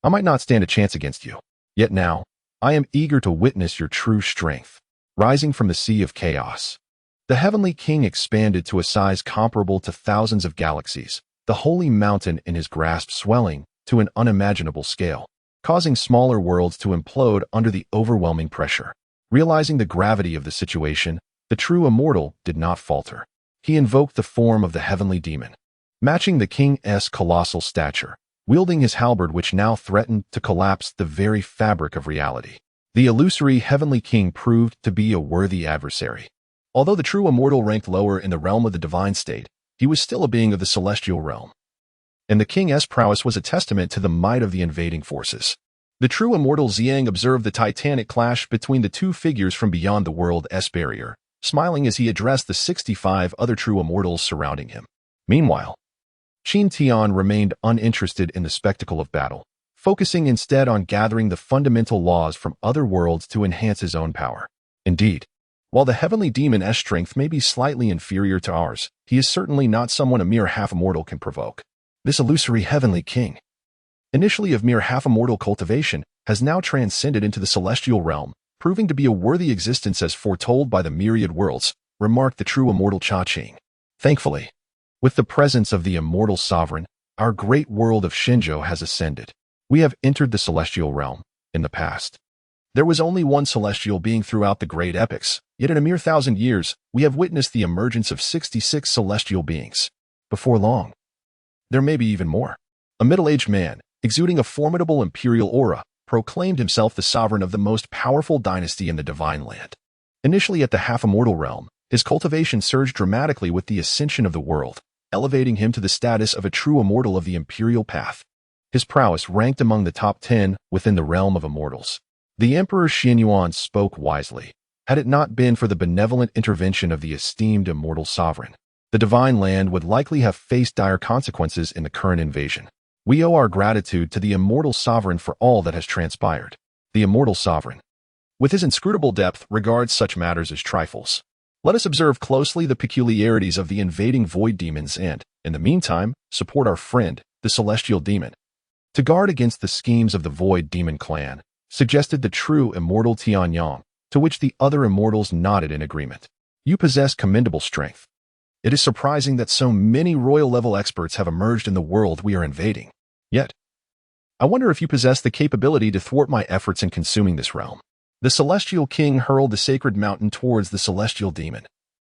I might not stand a chance against you. Yet now, I am eager to witness your true strength, rising from the sea of chaos. The Heavenly King expanded to a size comparable to thousands of galaxies, the holy mountain in his grasp swelling to an unimaginable scale, causing smaller worlds to implode under the overwhelming pressure. Realizing the gravity of the situation, the true immortal did not falter. He invoked the form of the Heavenly Demon, matching the king's colossal stature, wielding his halberd which now threatened to collapse the very fabric of reality. The illusory Heavenly King proved to be a worthy adversary. Although the true immortal ranked lower in the realm of the divine state, he was still a being of the celestial realm, and the king's prowess was a testament to the might of the invading forces. The true immortal Xiang observed the titanic clash between the two figures from beyond the world's barrier, smiling as he addressed the 65 other true immortals surrounding him. Meanwhile, Qin Tian remained uninterested in the spectacle of battle, focusing instead on gathering the fundamental laws from other worlds to enhance his own power. Indeed, while the heavenly demon's strength may be slightly inferior to ours, he is certainly not someone a mere half-immortal can provoke. This illusory heavenly king, initially of mere half-immortal cultivation, has now transcended into the celestial realm, proving to be a worthy existence as foretold by the myriad worlds, remarked the true immortal Cha-Ching. Thankfully, with the presence of the immortal sovereign, our great world of Shinjo has ascended. We have entered the celestial realm. In the past, there was only one celestial being throughout the great epics, yet in a mere 1,000 years, we have witnessed the emergence of 66 celestial beings. Before long, there may be even more. A middle-aged man, exuding a formidable imperial aura, proclaimed himself the sovereign of the most powerful dynasty in the divine land. Initially at the half-immortal realm, his cultivation surged dramatically with the ascension of the world, elevating him to the status of a true immortal of the imperial path. His prowess ranked among the top 10 within the realm of immortals. The Emperor Xianyuan spoke wisely. Had it not been for the benevolent intervention of the esteemed immortal sovereign, the divine land would likely have faced dire consequences in the current invasion. We owe our gratitude to the immortal sovereign for all that has transpired. The immortal sovereign, with his inscrutable depth, regards such matters as trifles. Let us observe closely the peculiarities of the invading void demons and, in the meantime, support our friend, the celestial demon. To guard against the schemes of the void demon clan, suggested the true immortal Tianyang, to which the other immortals nodded in agreement. You possess commendable strength. It is surprising that so many royal-level experts have emerged in the world we are invading. Yet, I wonder if you possess the capability to thwart my efforts in consuming this realm. The celestial king hurled the sacred mountain towards the celestial demon,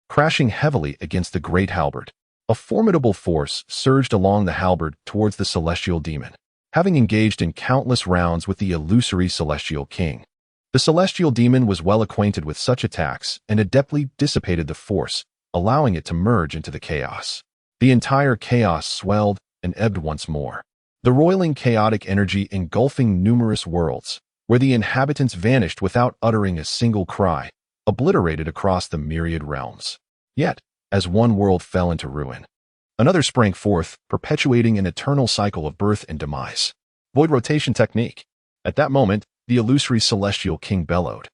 crashing heavily against the great halberd. A formidable force surged along the halberd towards the celestial demon, having engaged in countless rounds with the illusory celestial king. The celestial demon was well acquainted with such attacks and adeptly dissipated the force, allowing it to merge into the chaos. The entire chaos swelled and ebbed once more, the roiling chaotic energy engulfing numerous worlds, where the inhabitants vanished without uttering a single cry, obliterated across the myriad realms. Yet, as one world fell into ruin, another sprang forth, perpetuating an eternal cycle of birth and demise. Void rotation technique. At that moment, the illusory celestial king bellowed,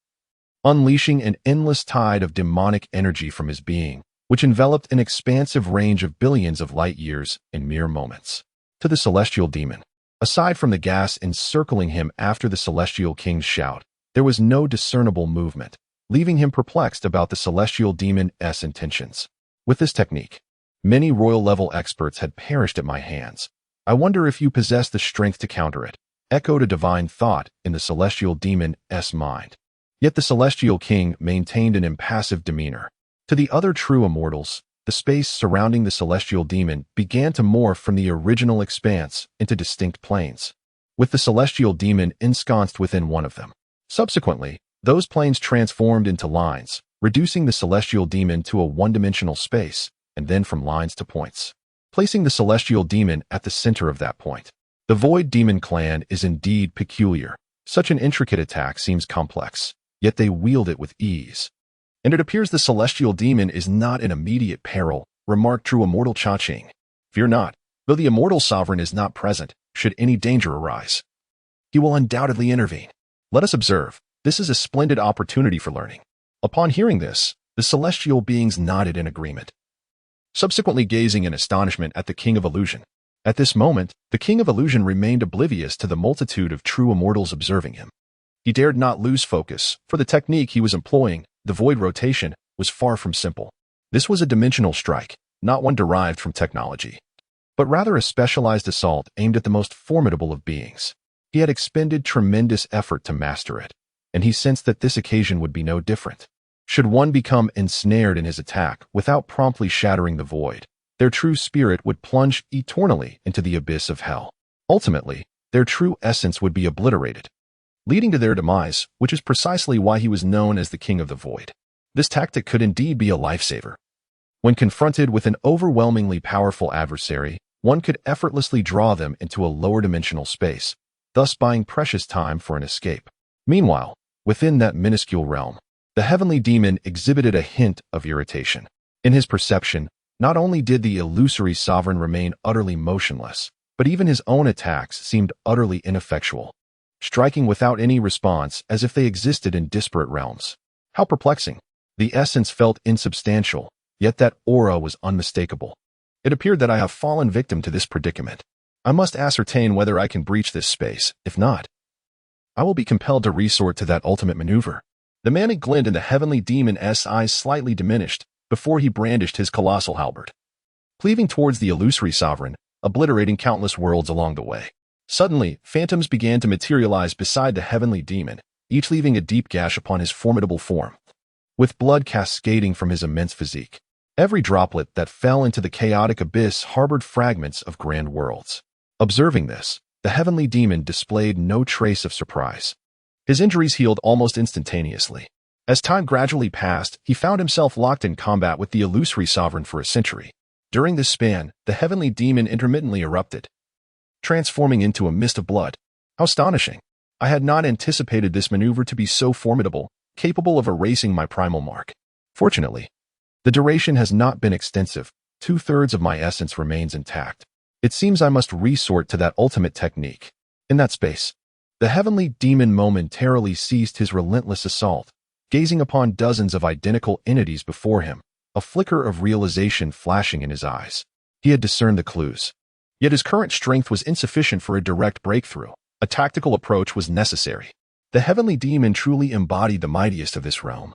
unleashing an endless tide of demonic energy from his being, which enveloped an expansive range of billions of light years in mere moments. To the celestial demon, aside from the gas encircling him after the celestial king's shout, there was no discernible movement, leaving him perplexed about the celestial demon's intentions. With this technique, many royal-level experts had perished at my hands. I wonder if you possess the strength to counter it, echoed a divine thought in the celestial demon's mind. Yet the celestial king maintained an impassive demeanor. To the other true immortals, the space surrounding the celestial demon began to morph from the original expanse into distinct planes, with the celestial demon ensconced within one of them. Subsequently, those planes transformed into lines, reducing the celestial demon to a one-dimensional space, and then from lines to points, placing the celestial demon at the center of that point. The Void Demon clan is indeed peculiar. Such an intricate attack seems complex, yet they wield it with ease. And it appears the celestial demon is not in immediate peril, remarked true immortal Cha-Ching. Fear not, though the immortal sovereign is not present, should any danger arise, he will undoubtedly intervene. Let us observe, this is a splendid opportunity for learning. Upon hearing this, the celestial beings nodded in agreement, subsequently gazing in astonishment at the King of Illusion. At this moment, the King of Illusion remained oblivious to the multitude of true immortals observing him. He dared not lose focus, for the technique he was employing, the void rotation, was far from simple. This was a dimensional strike, not one derived from technology, but rather a specialized assault aimed at the most formidable of beings. He had expended tremendous effort to master it, and he sensed that this occasion would be no different. Should one become ensnared in his attack without promptly shattering the void, their true spirit would plunge eternally into the abyss of hell. Ultimately, their true essence would be obliterated, leading to their demise, which is precisely why he was known as the King of the Void. This tactic could indeed be a lifesaver. When confronted with an overwhelmingly powerful adversary, one could effortlessly draw them into a lower dimensional space, thus buying precious time for an escape. Meanwhile, within that minuscule realm, the heavenly demon exhibited a hint of irritation. In his perception, Not only did the illusory sovereign remain utterly motionless, but even his own attacks seemed utterly ineffectual, striking without any response as if they existed in disparate realms. How perplexing. The essence felt insubstantial, yet that aura was unmistakable. It appeared that I have fallen victim to this predicament. I must ascertain whether I can breach this space. If not, I will be compelled to resort to that ultimate maneuver. The manic glint in the heavenly demon's eyes slightly diminished before he brandished his colossal halberd, cleaving towards the illusory sovereign, obliterating countless worlds along the way. Suddenly, phantoms began to materialize beside the heavenly demon, each leaving a deep gash upon his formidable form, with blood cascading from his immense physique. Every droplet that fell into the chaotic abyss harbored fragments of grand worlds. Observing this, the heavenly demon displayed no trace of surprise. His injuries healed almost instantaneously. As time gradually passed, he found himself locked in combat with the illusory sovereign for a century. During this span, the heavenly demon intermittently erupted, transforming into a mist of blood. How astonishing! I had not anticipated this maneuver to be so formidable, capable of erasing my primal mark. Fortunately, the duration has not been extensive. 2/3 of my essence remains intact. It seems I must resort to that ultimate technique. In that space, the heavenly demon momentarily ceased his relentless assault, gazing upon dozens of identical entities before him, a flicker of realization flashing in his eyes. He had discerned the clues. Yet his current strength was insufficient for a direct breakthrough. A tactical approach was necessary. The heavenly demon truly embodied the mightiest of this realm.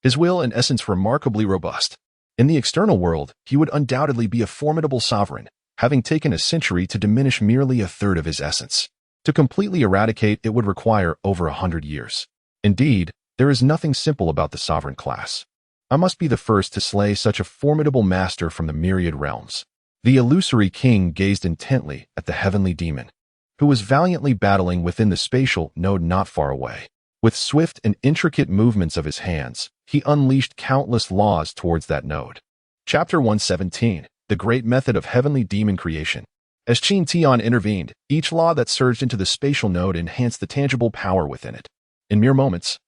His will and essence remarkably robust. In the external world, he would undoubtedly be a formidable sovereign, having taken a century to diminish merely 1/3 of his essence. To completely eradicate it would require over 100 years. Indeed, there is nothing simple about the sovereign class. I must be the first to slay such a formidable master from the myriad realms. The illusory king gazed intently at the heavenly demon, who was valiantly battling within the spatial node not far away. With swift and intricate movements of his hands, he unleashed countless laws towards that node. Chapter 117, The Great Method of Heavenly Demon Creation. As Qin Tian intervened, each law that surged into the spatial node enhanced the tangible power within it. In mere moments,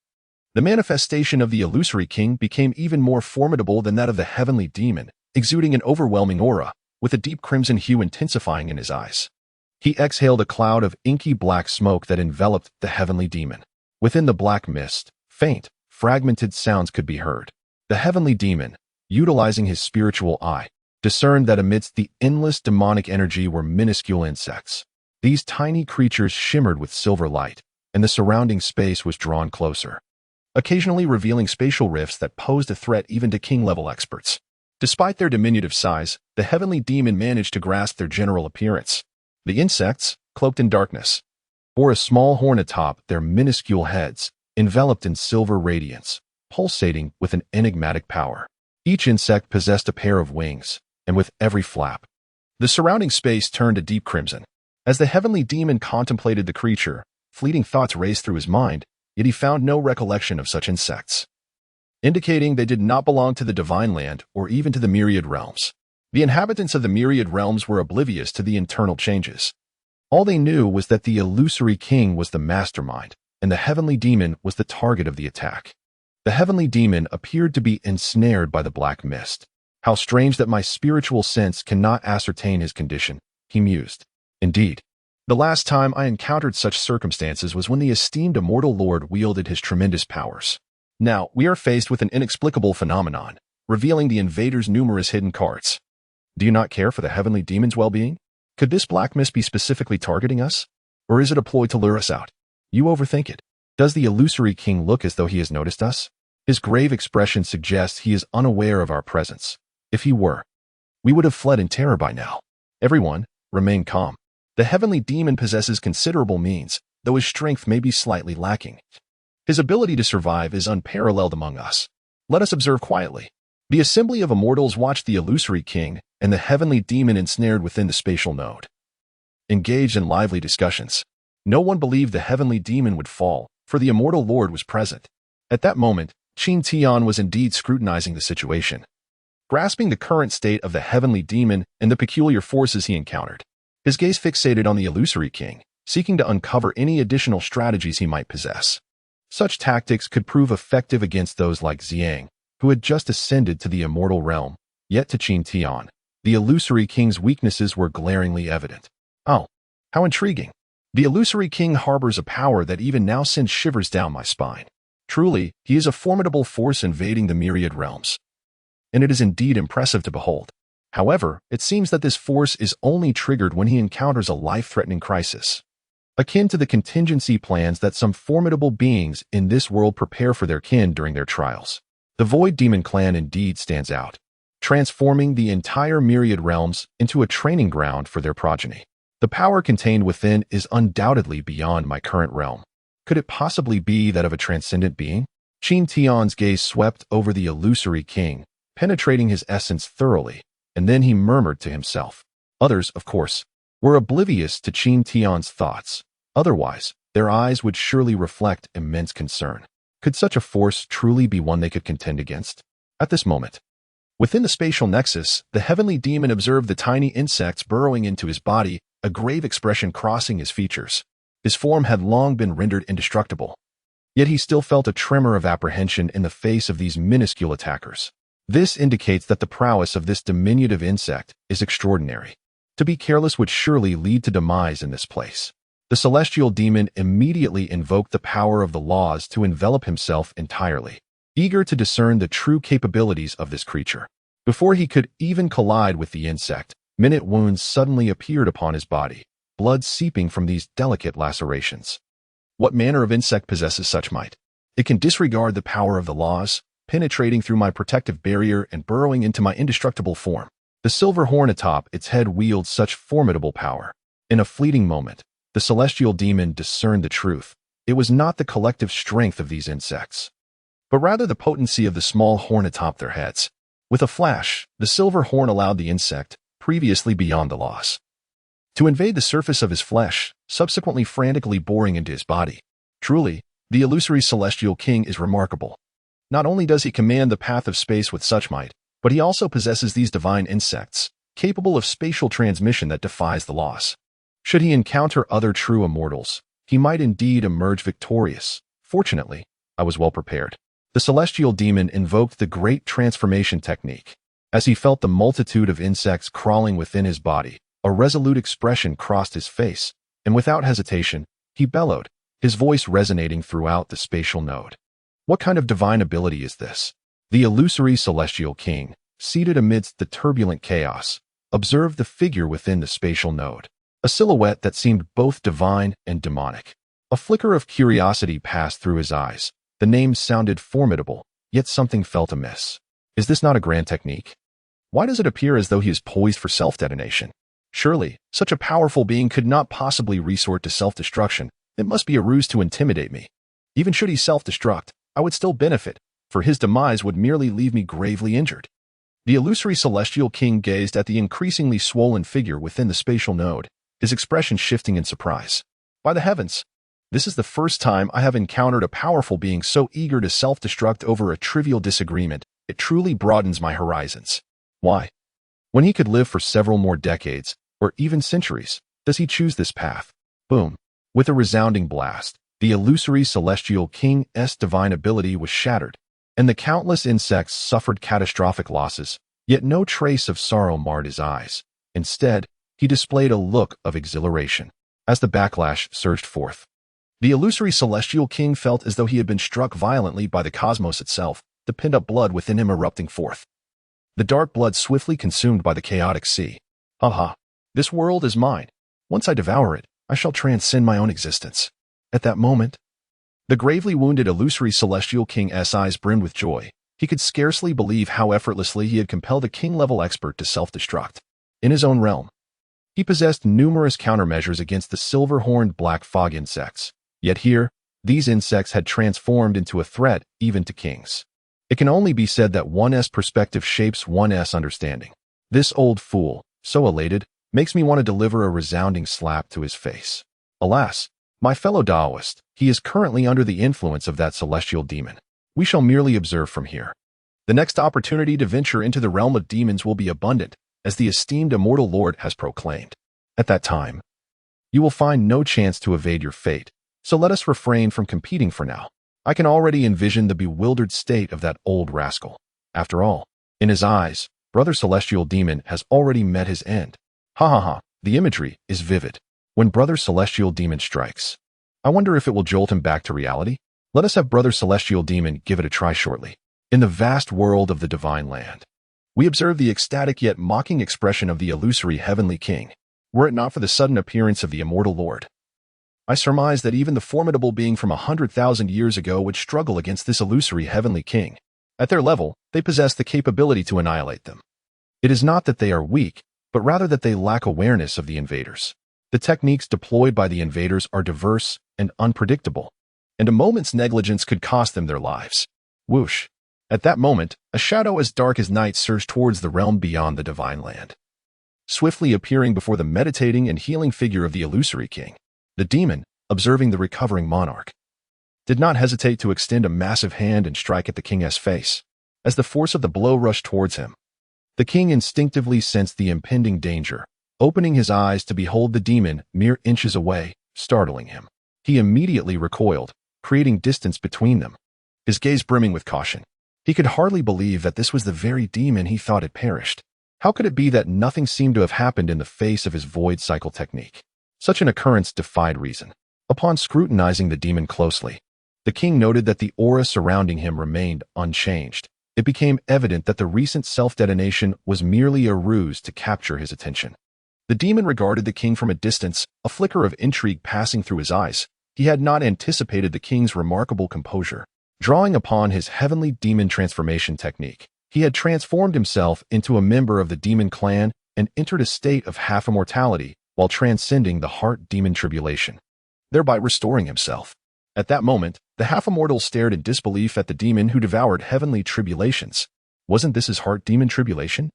the manifestation of the illusory king became even more formidable than that of the heavenly demon, exuding an overwhelming aura, with a deep crimson hue intensifying in his eyes. He exhaled a cloud of inky black smoke that enveloped the heavenly demon. Within the black mist, faint, fragmented sounds could be heard. The heavenly demon, utilizing his spiritual eye, discerned that amidst the endless demonic energy were minuscule insects. These tiny creatures shimmered with silver light, and the surrounding space was drawn closer, occasionally revealing spatial rifts that posed a threat even to king-level experts. Despite their diminutive size, the heavenly demon managed to grasp their general appearance. The insects, cloaked in darkness, bore a small horn atop their minuscule heads, enveloped in silver radiance, pulsating with an enigmatic power. Each insect possessed a pair of wings, and with every flap, the surrounding space turned a deep crimson. As the heavenly demon contemplated the creature, fleeting thoughts raced through his mind, yet he found no recollection of such insects, indicating they did not belong to the divine land or even to the myriad realms. The inhabitants of the myriad realms were oblivious to the internal changes. All they knew was that the illusory king was the mastermind, and the heavenly demon was the target of the attack. The heavenly demon appeared to be ensnared by the black mist. How strange that my spiritual sense cannot ascertain his condition, he mused. Indeed, the last time I encountered such circumstances was when the esteemed immortal lord wielded his tremendous powers. Now, we are faced with an inexplicable phenomenon, revealing the invader's numerous hidden cards. Do you not care for the heavenly demon's well-being? Could this black mist be specifically targeting us? Or is it a ploy to lure us out? You overthink it. Does the illusory king look as though he has noticed us? His grave expression suggests he is unaware of our presence. If he were, we would have fled in terror by now. Everyone, remain calm. The heavenly demon possesses considerable means, though his strength may be slightly lacking. His ability to survive is unparalleled among us. Let us observe quietly. The assembly of immortals watched the illusory king and the heavenly demon ensnared within the spatial node, engaged in lively discussions. No one believed the heavenly demon would fall, for the immortal lord was present. At that moment, Qin Tian was indeed scrutinizing the situation, grasping the current state of the heavenly demon and the peculiar forces he encountered. His gaze fixated on the illusory king, seeking to uncover any additional strategies he might possess. Such tactics could prove effective against those like Xiang, who had just ascended to the immortal realm, Yet to Qin Tian, the illusory king's weaknesses were glaringly evident. Oh, how intriguing. The illusory king harbors a power that even now sends shivers down my spine. Truly, he is a formidable force invading the myriad realms. And it is indeed impressive to behold. However, it seems that this force is only triggered when he encounters a life-threatening crisis, akin to the contingency plans that some formidable beings in this world prepare for their kin during their trials. The Void Demon clan indeed stands out, transforming the entire myriad realms into a training ground for their progeny. The power contained within is undoubtedly beyond my current realm. Could it possibly be that of a transcendent being? Qin Tian's gaze swept over the illusory king, penetrating his essence thoroughly, and then he murmured to himself. Others, of course, were oblivious to Qin Tian's thoughts. Otherwise, their eyes would surely reflect immense concern. Could such a force truly be one they could contend against? At this moment, within the spatial nexus, the heavenly demon observed the tiny insects burrowing into his body, a grave expression crossing his features. His form had long been rendered indestructible. Yet he still felt a tremor of apprehension in the face of these minuscule attackers. This indicates that the prowess of this diminutive insect is extraordinary. To be careless would surely lead to demise in this place. The celestial demon immediately invoked the power of the laws to envelop himself entirely, eager to discern the true capabilities of this creature. Before he could even collide with the insect, minute wounds suddenly appeared upon his body, blood seeping from these delicate lacerations. What manner of insect possesses such might? It can disregard the power of the laws, penetrating through my protective barrier and burrowing into my indestructible form. The silver horn atop its head wields such formidable power. In a fleeting moment, the celestial demon discerned the truth. It was not the collective strength of these insects, but rather the potency of the small horn atop their heads. With a flash, the silver horn allowed the insect, previously beyond the laws, to invade the surface of his flesh, subsequently frantically boring into his body. Truly, the illusory celestial king is remarkable. Not only does he command the path of space with such might, but he also possesses these divine insects, capable of spatial transmission that defies the laws. Should he encounter other true immortals, he might indeed emerge victorious. Fortunately, I was well prepared. The celestial demon invoked the great transformation technique. As he felt the multitude of insects crawling within his body, a resolute expression crossed his face, and without hesitation, he bellowed, his voice resonating throughout the spatial node. What kind of divine ability is this? The illusory celestial king, seated amidst the turbulent chaos, observed the figure within the spatial node, a silhouette that seemed both divine and demonic. A flicker of curiosity passed through his eyes. The name sounded formidable, yet something felt amiss. Is this not a grand technique? Why does it appear as though he is poised for self-detonation? Surely, such a powerful being could not possibly resort to self-destruction. It must be a ruse to intimidate me. Even should he self-destruct, I would still benefit, for his demise would merely leave me gravely injured. The illusory celestial king gazed at the increasingly swollen figure within the spatial node, his expression shifting in surprise. By the heavens, this is the first time I have encountered a powerful being so eager to self-destruct over a trivial disagreement. It truly broadens my horizons. Why? When he could live for several more decades, or even centuries, does he choose this path? Boom. With a resounding blast, the illusory celestial king's divine ability was shattered, and the countless insects suffered catastrophic losses, yet no trace of sorrow marred his eyes. Instead, he displayed a look of exhilaration. As the backlash surged forth, the illusory celestial king felt as though he had been struck violently by the cosmos itself, the pent-up blood within him erupting forth. The dark blood swiftly consumed by the chaotic sea. Aha! This world is mine. Once I devour it, I shall transcend my own existence. At that moment, the gravely wounded illusory celestial king's eyes brimmed with joy. He could scarcely believe how effortlessly he had compelled a king-level expert to self-destruct. In his own realm, he possessed numerous countermeasures against the silver-horned black fog insects. Yet here, these insects had transformed into a threat even to kings. It can only be said that one's perspective shapes one's understanding. This old fool, so elated, makes me want to deliver a resounding slap to his face. Alas, my fellow Taoist, he is currently under the influence of that celestial demon. We shall merely observe from here. The next opportunity to venture into the realm of demons will be abundant, as the esteemed immortal Lord has proclaimed. At that time, you will find no chance to evade your fate, so let us refrain from competing for now. I can already envision the bewildered state of that old rascal. After all, in his eyes, Brother Celestial Demon has already met his end. Ha ha ha, the imagery is vivid. When Brother Celestial Demon strikes, I wonder if it will jolt him back to reality? Let us have Brother Celestial Demon give it a try shortly. In the vast world of the divine land, we observe the ecstatic yet mocking expression of the illusory Heavenly King. Were it not for the sudden appearance of the immortal Lord, I surmise that even the formidable being from 100,000 years ago would struggle against this illusory Heavenly King. At their level, they possess the capability to annihilate them. It is not that they are weak, but rather that they lack awareness of the invaders. The techniques deployed by the invaders are diverse and unpredictable, and a moment's negligence could cost them their lives. Whoosh! At that moment, a shadow as dark as night surged towards the realm beyond the divine land, swiftly appearing before the meditating and healing figure of the illusory king. The demon, observing the recovering monarch, did not hesitate to extend a massive hand and strike at the king's face. As the force of the blow rushed towards him, the king instinctively sensed the impending danger, opening his eyes to behold the demon mere inches away, startling him. He immediately recoiled, creating distance between them, his gaze brimming with caution. He could hardly believe that this was the very demon he thought had perished. How could it be that nothing seemed to have happened in the face of his void cycle technique? Such an occurrence defied reason. Upon scrutinizing the demon closely, the king noted that the aura surrounding him remained unchanged. It became evident that the recent self-detonation was merely a ruse to capture his attention. The demon regarded the king from a distance, a flicker of intrigue passing through his eyes. He had not anticipated the king's remarkable composure. Drawing upon his heavenly demon transformation technique, he had transformed himself into a member of the demon clan and entered a state of half-immortality while transcending the heart demon tribulation, thereby restoring himself. At that moment, the half-immortal stared in disbelief at the demon who devoured heavenly tribulations. Wasn't this his heart demon tribulation?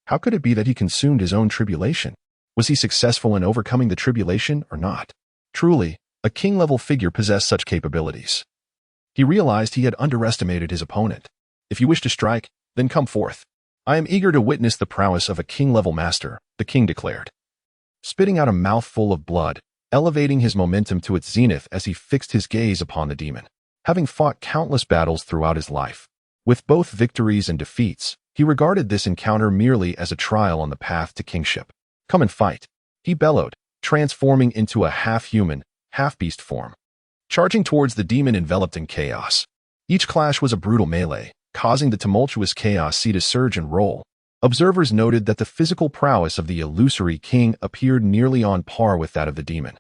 How could it be that he consumed his own tribulation? Was he successful in overcoming the tribulation or not? Truly, a king-level figure possessed such capabilities. He realized he had underestimated his opponent. If you wish to strike, then come forth. I am eager to witness the prowess of a king-level master, the king declared, spitting out a mouthful of blood, elevating his momentum to its zenith as he fixed his gaze upon the demon. Having fought countless battles throughout his life, with both victories and defeats, he regarded this encounter merely as a trial on the path to kingship. Come and fight, he bellowed, transforming into a half-human, half-beast form, charging towards the demon enveloped in chaos. Each clash was a brutal melee, causing the tumultuous chaos sea to surge and roll. Observers noted that the physical prowess of the illusory king appeared nearly on par with that of the demon,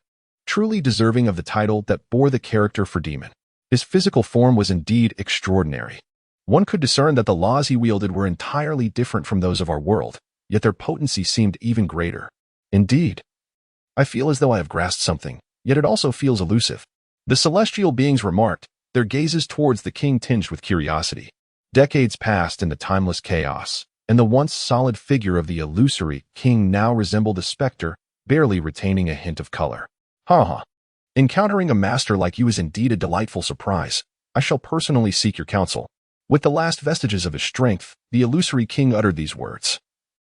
truly deserving of the title that bore the character for demon. His physical form was indeed extraordinary. One could discern that the laws he wielded were entirely different from those of our world, yet their potency seemed even greater. Indeed, I feel as though I have grasped something, yet it also feels elusive. The celestial beings remarked, their gazes towards the king tinged with curiosity. Decades passed in the timeless chaos, and the once solid figure of the illusory king now resembled a specter, barely retaining a hint of color. Ha ha. Encountering a master like you is indeed a delightful surprise. I shall personally seek your counsel. With the last vestiges of his strength, the illusory king uttered these words,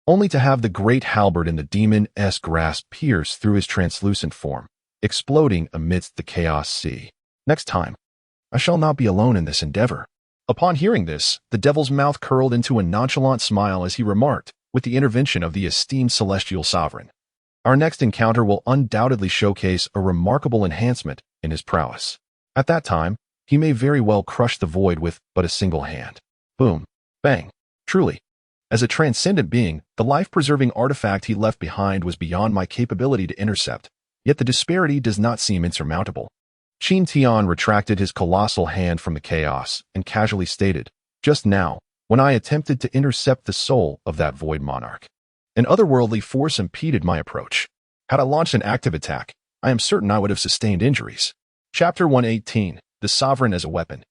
only to have the great halberd in the demon's grasp pierce through his translucent form, exploding amidst the chaos sea. Next time, I shall not be alone in this endeavor. Upon hearing this, the devil's mouth curled into a nonchalant smile as he remarked, with the intervention of the esteemed celestial sovereign, our next encounter will undoubtedly showcase a remarkable enhancement in his prowess. At that time, he may very well crush the void with but a single hand. Boom. Bang. Truly, as a transcendent being, the life-preserving artifact he left behind was beyond my capability to intercept, yet the disparity does not seem insurmountable. Qin Tian retracted his colossal hand from the chaos and casually stated, just now, when I attempted to intercept the soul of that void monarch, an otherworldly force impeded my approach. Had I launched an active attack, I am certain I would have sustained injuries. Chapter 118, The Sovereign as a Weapon.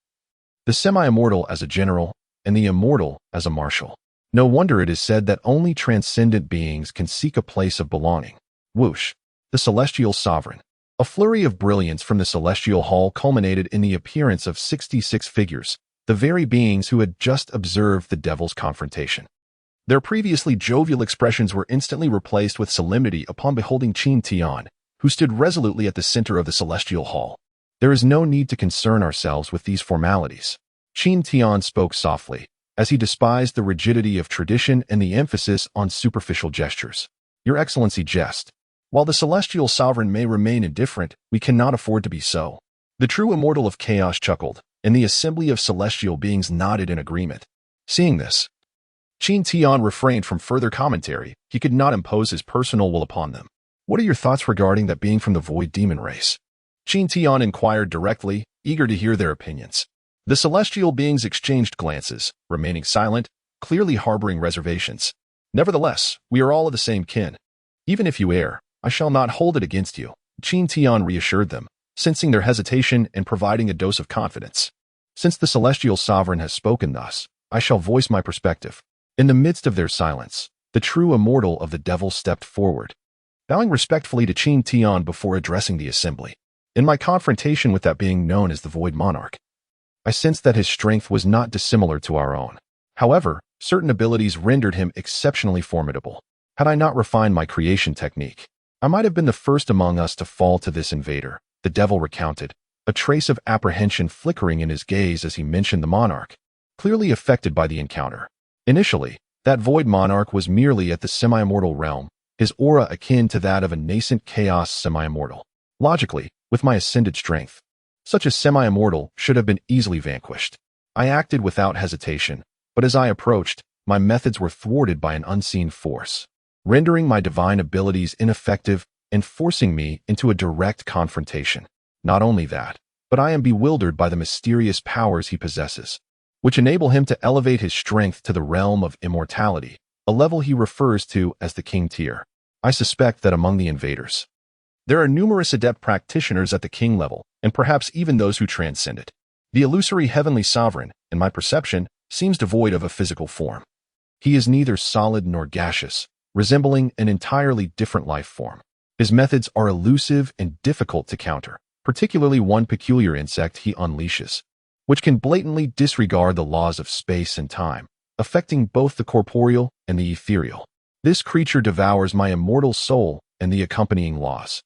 The semi-immortal as a general, and the immortal as a marshal. No wonder it is said that only transcendent beings can seek a place of belonging. Whoosh. The Celestial Sovereign. A flurry of brilliance from the celestial hall culminated in the appearance of 66 figures, the very beings who had just observed the devil's confrontation. Their previously jovial expressions were instantly replaced with solemnity upon beholding Qin Tian, who stood resolutely at the center of the celestial hall. There is no need to concern ourselves with these formalities. Qin Tian spoke softly, as he despised the rigidity of tradition and the emphasis on superficial gestures. Your Excellency jest. While the celestial sovereign may remain indifferent, we cannot afford to be so. The true immortal of chaos chuckled, and the assembly of celestial beings nodded in agreement. Seeing this, Qin Tian refrained from further commentary. He could not impose his personal will upon them. What are your thoughts regarding that being from the void demon race? Qin Tian inquired directly, eager to hear their opinions. The celestial beings exchanged glances, remaining silent, clearly harboring reservations. Nevertheless, we are all of the same kin. Even if you err, I shall not hold it against you, Qin Tian reassured them, sensing their hesitation and providing a dose of confidence. Since the celestial sovereign has spoken thus, I shall voice my perspective. In the midst of their silence, the true immortal of the devil stepped forward, bowing respectfully to Qin Tian before addressing the assembly. In my confrontation with that being known as the Void Monarch, I sensed that his strength was not dissimilar to our own. However, certain abilities rendered him exceptionally formidable. Had I not refined my creation technique, I might have been the first among us to fall to this invader, the devil recounted, a trace of apprehension flickering in his gaze as he mentioned the monarch, clearly affected by the encounter. Initially, that Void Monarch was merely at the semi-immortal realm, his aura akin to that of a nascent chaos semi-immortal. Logically, with my ascended strength, such a semi-immortal should have been easily vanquished. I acted without hesitation, but as I approached, my methods were thwarted by an unseen force, rendering my divine abilities ineffective and forcing me into a direct confrontation. Not only that, but I am bewildered by the mysterious powers he possesses, which enable him to elevate his strength to the realm of immortality, a level he refers to as the king tier. I suspect that among the invaders, there are numerous adept practitioners at the king level, and perhaps even those who transcend it. The illusory heavenly sovereign, in my perception, seems devoid of a physical form. He is neither solid nor gaseous, resembling an entirely different life form. His methods are elusive and difficult to counter, particularly one peculiar insect he unleashes, which can blatantly disregard the laws of space and time, affecting both the corporeal and the ethereal. This creature devours my immortal soul and the accompanying laws.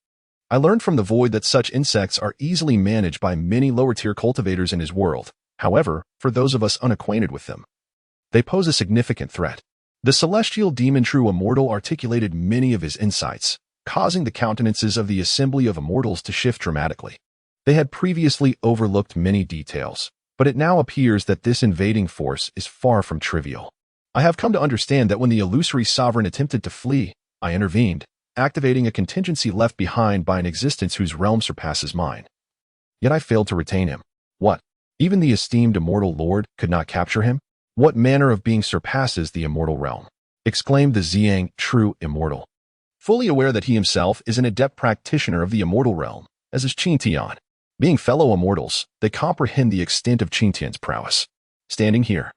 I learned from the void that such insects are easily managed by many lower-tier cultivators in his world. However, for those of us unacquainted with them, they pose a significant threat. The celestial demon true immortal articulated many of his insights, causing the countenances of the assembly of immortals to shift dramatically. They had previously overlooked many details, but it now appears that this invading force is far from trivial. I have come to understand that when the illusory sovereign attempted to flee, I intervened, activating a contingency left behind by an existence whose realm surpasses mine. Yet I failed to retain him. What? Even the esteemed immortal lord could not capture him? What manner of being surpasses the immortal realm? Exclaimed the Xiang, true immortal, fully aware that he himself is an adept practitioner of the immortal realm, as is Qin Tian. Being fellow immortals, they comprehend the extent of Qin Tian's prowess. Standing here,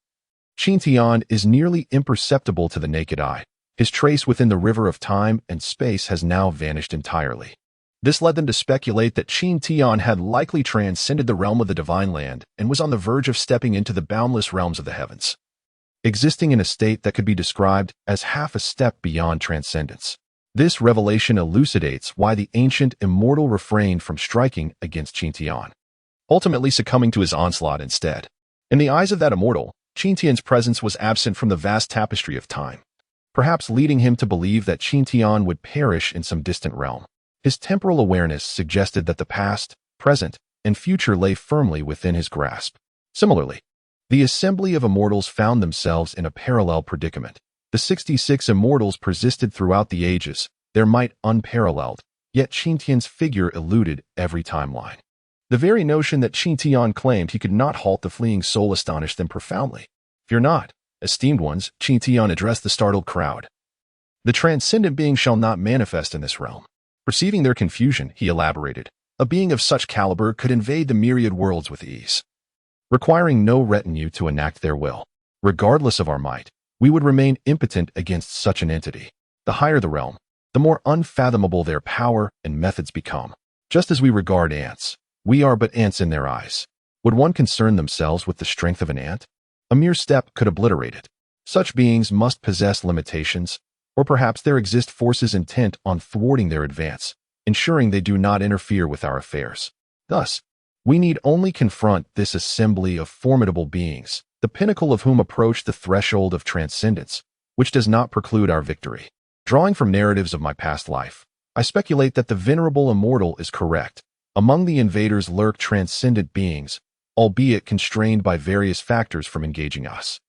Qin Tian is nearly imperceptible to the naked eye. His trace within the river of time and space has now vanished entirely. This led them to speculate that Qin Tian had likely transcended the realm of the divine land and was on the verge of stepping into the boundless realms of the heavens, existing in a state that could be described as half a step beyond transcendence. This revelation elucidates why the ancient immortal refrained from striking against Qin Tian, ultimately succumbing to his onslaught instead. In the eyes of that immortal, Qin Tian's presence was absent from the vast tapestry of time, perhaps leading him to believe that Qin Tian would perish in some distant realm. His temporal awareness suggested that the past, present, and future lay firmly within his grasp. Similarly, the assembly of immortals found themselves in a parallel predicament. The 66 immortals persisted throughout the ages, their might unparalleled, yet Qin Tian's figure eluded every timeline. The very notion that Qin Tian claimed he could not halt the fleeing soul astonished them profoundly. Fear not, esteemed ones, Qin Tian addressed the startled crowd. The transcendent being shall not manifest in this realm. Perceiving their confusion, he elaborated, a being of such caliber could invade the myriad worlds with ease, requiring no retinue to enact their will. Regardless of our might, we would remain impotent against such an entity. The higher the realm, the more unfathomable their power and methods become. Just as we regard ants, we are but ants in their eyes. Would one concern themselves with the strength of an ant? A mere step could obliterate it. Such beings must possess limitations, or perhaps there exist forces intent on thwarting their advance, ensuring they do not interfere with our affairs. Thus, we need only confront this assembly of formidable beings, the pinnacle of whom approached the threshold of transcendence, which does not preclude our victory. Drawing from narratives of my past life, I speculate that the venerable immortal is correct. Among the invaders lurk transcendent beings, albeit constrained by various factors from engaging us.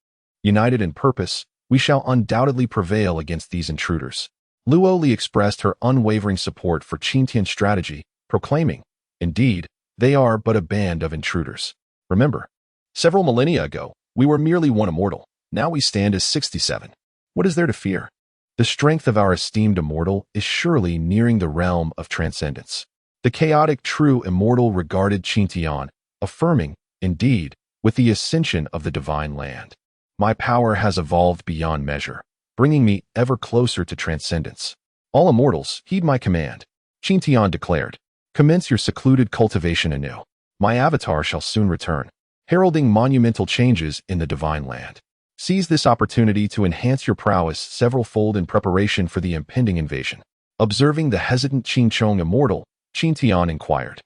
United in purpose, we shall undoubtedly prevail against these intruders. Luo Li expressed her unwavering support for Qin Tian's strategy, proclaiming, "Indeed, they are but a band of intruders. Remember, several millennia ago, we were merely one immortal. Now we stand as 67. What is there to fear? The strength of our esteemed immortal is surely nearing the realm of transcendence." The chaotic true immortal regarded Qin Tian, affirming, "Indeed, with the ascension of the divine land, my power has evolved beyond measure, bringing me ever closer to transcendence. All immortals, heed my command," Qin Tian declared. "Commence your secluded cultivation anew. My avatar shall soon return, heralding monumental changes in the divine land. Seize this opportunity to enhance your prowess several-fold in preparation for the impending invasion." Observing the hesitant Qin Chong immortal, Qin Tian inquired,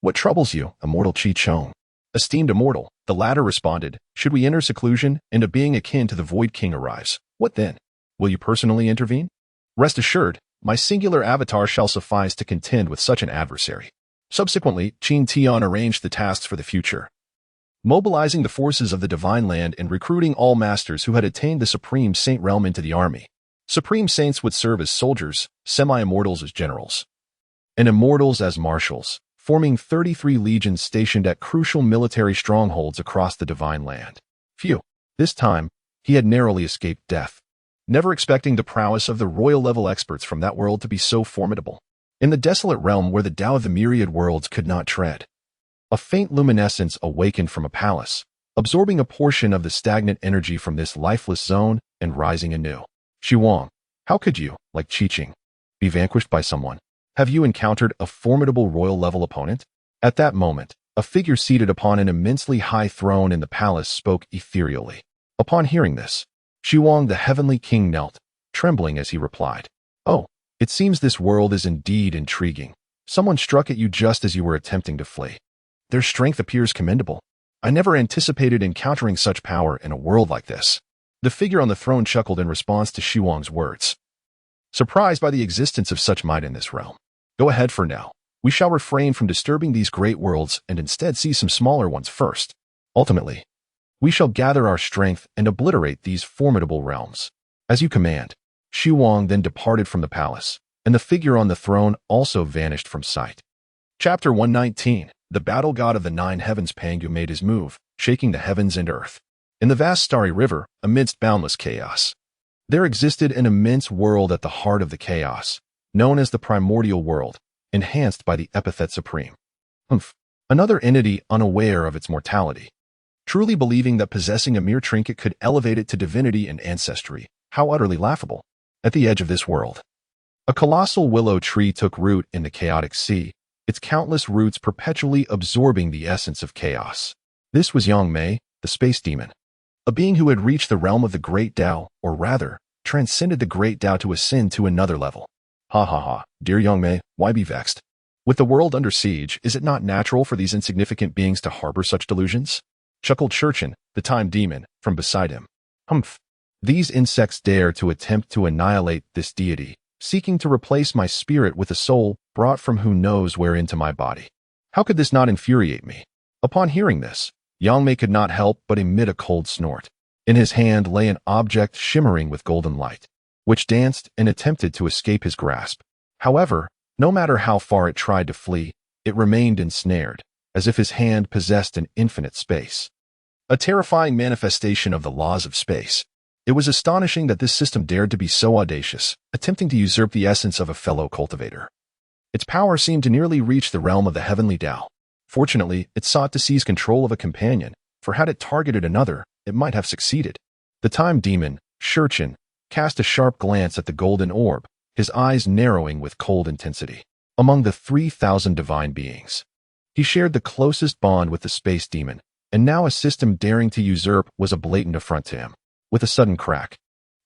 "What troubles you, immortal Qi Chong?" "Esteemed immortal," the latter responded, "should we enter seclusion and a being akin to the Void King arrives, what then? Will you personally intervene?" "Rest assured, my singular avatar shall suffice to contend with such an adversary." Subsequently, Qin Tian arranged the tasks for the future, mobilizing the forces of the divine land and recruiting all masters who had attained the Supreme Saint realm into the army. Supreme Saints would serve as soldiers, semi-immortals as generals, and immortals as marshals, forming 33 legions stationed at crucial military strongholds across the divine land. Phew, this time, he had narrowly escaped death, never expecting the prowess of the royal-level experts from that world to be so formidable. In the desolate realm where the Tao of the myriad worlds could not tread, a faint luminescence awakened from a palace, absorbing a portion of the stagnant energy from this lifeless zone and rising anew. "Xuang, how could you, like Qiqing, be vanquished by someone? Have you encountered a formidable royal-level opponent?" At that moment, a figure seated upon an immensely high throne in the palace spoke ethereally. Upon hearing this, Xuang the Heavenly King knelt, trembling as he replied, "Oh, it seems this world is indeed intriguing. Someone struck at you just as you were attempting to flee. Their strength appears commendable. I never anticipated encountering such power in a world like this." The figure on the throne chuckled in response to Xuang's words, surprised by the existence of such might in this realm. "Go ahead for now. We shall refrain from disturbing these great worlds and instead see some smaller ones first. Ultimately, we shall gather our strength and obliterate these formidable realms. As you command." Xuang then departed from the palace, and the figure on the throne also vanished from sight. Chapter 119. The battle god of the nine heavens Pangu made his move, shaking the heavens and earth. In the vast starry river, amidst boundless chaos, there existed an immense world at the heart of the chaos, known as the primordial world, enhanced by the epithet supreme. Another entity unaware of its mortality, truly believing that possessing a mere trinket could elevate it to divinity and ancestry. How utterly laughable. At the edge of this world, a colossal willow tree took root in the chaotic sea, its countless roots perpetually absorbing the essence of chaos. This was Yang Mei, the space demon, a being who had reached the realm of the great Tao, or rather, transcended the great Tao to ascend to another level. Ha ha ha, dear Yang Mei, why be vexed? With the world under siege, is it not natural for these insignificant beings to harbor such delusions? Chuckled Shurchin, the time demon, from beside him. Humph. These insects dare to attempt to annihilate this deity, seeking to replace my spirit with a soul brought from who knows where into my body. How could this not infuriate me? Upon hearing this, Yang Mei could not help but emit a cold snort. In his hand lay an object shimmering with golden light, which danced and attempted to escape his grasp. However, no matter how far it tried to flee, it remained ensnared, as if his hand possessed an infinite space. A terrifying manifestation of the laws of space. It was astonishing that this system dared to be so audacious, attempting to usurp the essence of a fellow cultivator. Its power seemed to nearly reach the realm of the heavenly Tao. Fortunately, it sought to seize control of a companion, for had it targeted another, it might have succeeded. The time demon, Shurchin, cast a sharp glance at the golden orb, his eyes narrowing with cold intensity. Among the 3,000 divine beings, he shared the closest bond with the space demon, and now a system daring to usurp was a blatant affront to him. With a sudden crack,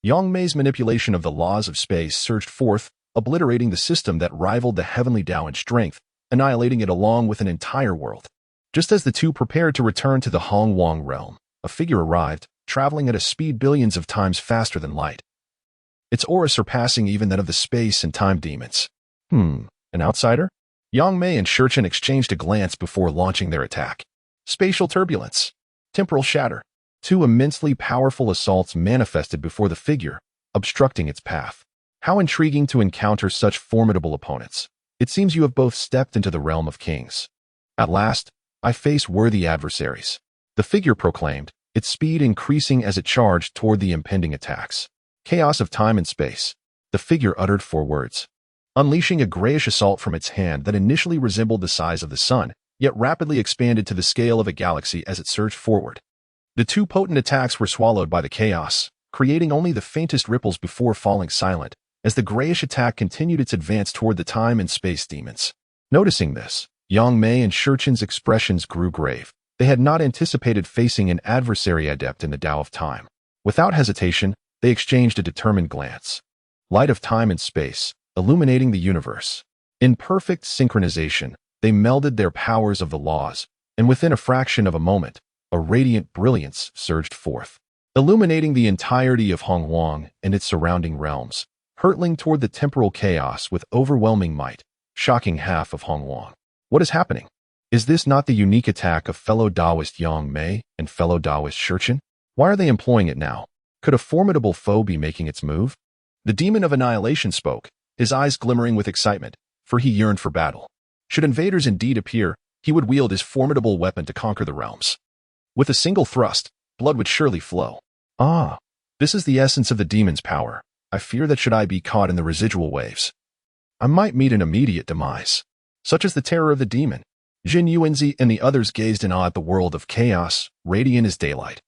Yang Mei's manipulation of the laws of space surged forth, obliterating the system that rivaled the heavenly Tao in strength, annihilating it along with an entire world. Just as the two prepared to return to the Hongwang realm, a figure arrived, traveling at a speed billions of times faster than light. Its aura surpassing even that of the space and time demons. An outsider? Yang Mei and Shurchen exchanged a glance before launching their attack. Spatial turbulence. Temporal shatter. Two immensely powerful assaults manifested before the figure, obstructing its path. How intriguing to encounter such formidable opponents. It seems you have both stepped into the realm of kings. At last, I face worthy adversaries. The figure proclaimed, its speed increasing as it charged toward the impending attacks. Chaos of time and space. The figure uttered 4 words, unleashing a grayish assault from its hand that initially resembled the size of the sun, yet rapidly expanded to the scale of a galaxy as it surged forward. The 2 potent attacks were swallowed by the chaos, creating only the faintest ripples before falling silent, as the grayish attack continued its advance toward the time and space demons. Noticing this, Yang Mei and Shurchen's expressions grew grave. They had not anticipated facing an adversary adept in the Tao of time. Without hesitation, they exchanged a determined glance. Light of time and space, illuminating the universe. In perfect synchronization, they melded their powers of the laws, and within a fraction of a moment, a radiant brilliance surged forth, illuminating the entirety of Hongwang and its surrounding realms, hurtling toward the temporal chaos with overwhelming might, shocking half of Hongwang. What is happening? Is this not the unique attack of fellow Taoist Yang Mei and fellow Taoist Shurchen? Why are they employing it now? Could a formidable foe be making its move? The demon of annihilation spoke, his eyes glimmering with excitement, for he yearned for battle. Should invaders indeed appear, he would wield his formidable weapon to conquer the realms. With a single thrust, blood would surely flow. Ah, this is the essence of the demon's power. I fear that should I be caught in the residual waves, I might meet an immediate demise. Such is the terror of the demon. Jin Yuanzi and the others gazed in awe at the world of chaos, radiant as daylight,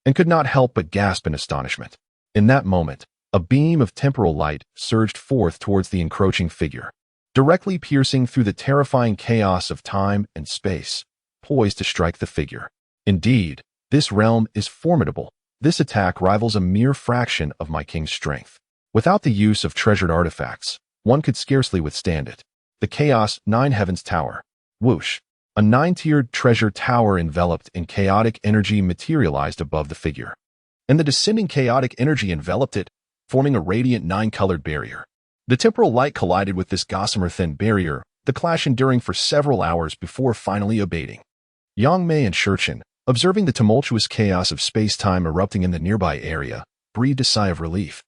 and could not help but gasp in astonishment. In that moment, a beam of temporal light surged forth towards the encroaching figure, directly piercing through the terrifying chaos of time and space, poised to strike the figure. Indeed, this realm is formidable. This attack rivals a mere fraction of my king's strength. Without the use of treasured artifacts, one could scarcely withstand it. The Chaos 9 Heavens Tower. Whoosh. A 9-tiered treasure tower enveloped in chaotic energy materialized above the figure, and the descending chaotic energy enveloped it, forming a radiant 9-colored barrier. The temporal light collided with this gossamer-thin barrier, the clash enduring for several hours before finally abating. Yang Mei and Shurchen, observing the tumultuous chaos of space-time erupting in the nearby area, breathed a sigh of relief.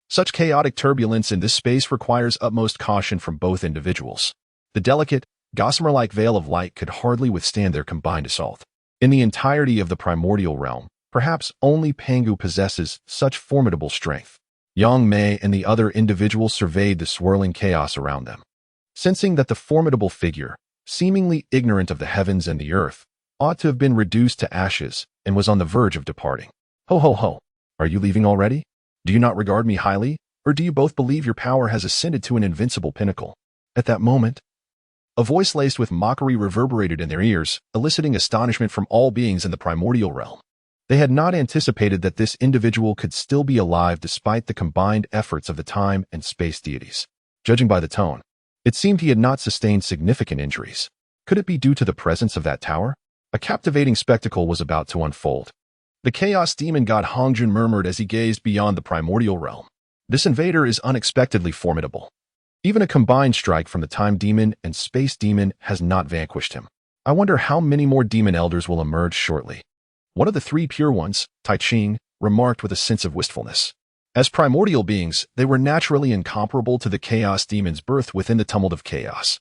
Such chaotic turbulence in this space requires utmost caution from both individuals. The delicate, gossamer-like veil of light could hardly withstand their combined assault. In the entirety of the primordial realm, perhaps only Pangu possesses such formidable strength. Yang Mei and the other individuals surveyed the swirling chaos around them, sensing that the formidable figure, seemingly ignorant of the heavens and the earth, ought to have been reduced to ashes and was on the verge of departing. Ho ho ho! Are you leaving already? Do you not regard me highly, or do you both believe your power has ascended to an invincible pinnacle? At that moment, a voice laced with mockery reverberated in their ears, eliciting astonishment from all beings in the primordial realm. They had not anticipated that this individual could still be alive despite the combined efforts of the time and space deities. Judging by the tone, it seemed he had not sustained significant injuries. Could it be due to the presence of that tower? A captivating spectacle was about to unfold. The chaos demon god Hongjun murmured as he gazed beyond the primordial realm. This invader is unexpectedly formidable. Even a combined strike from the time demon and space demon has not vanquished him. I wonder how many more demon elders will emerge shortly. One of the 3 pure ones, Tai Ching, remarked with a sense of wistfulness. As primordial beings, they were naturally incomparable to the chaos demon's birth within the tumult of chaos.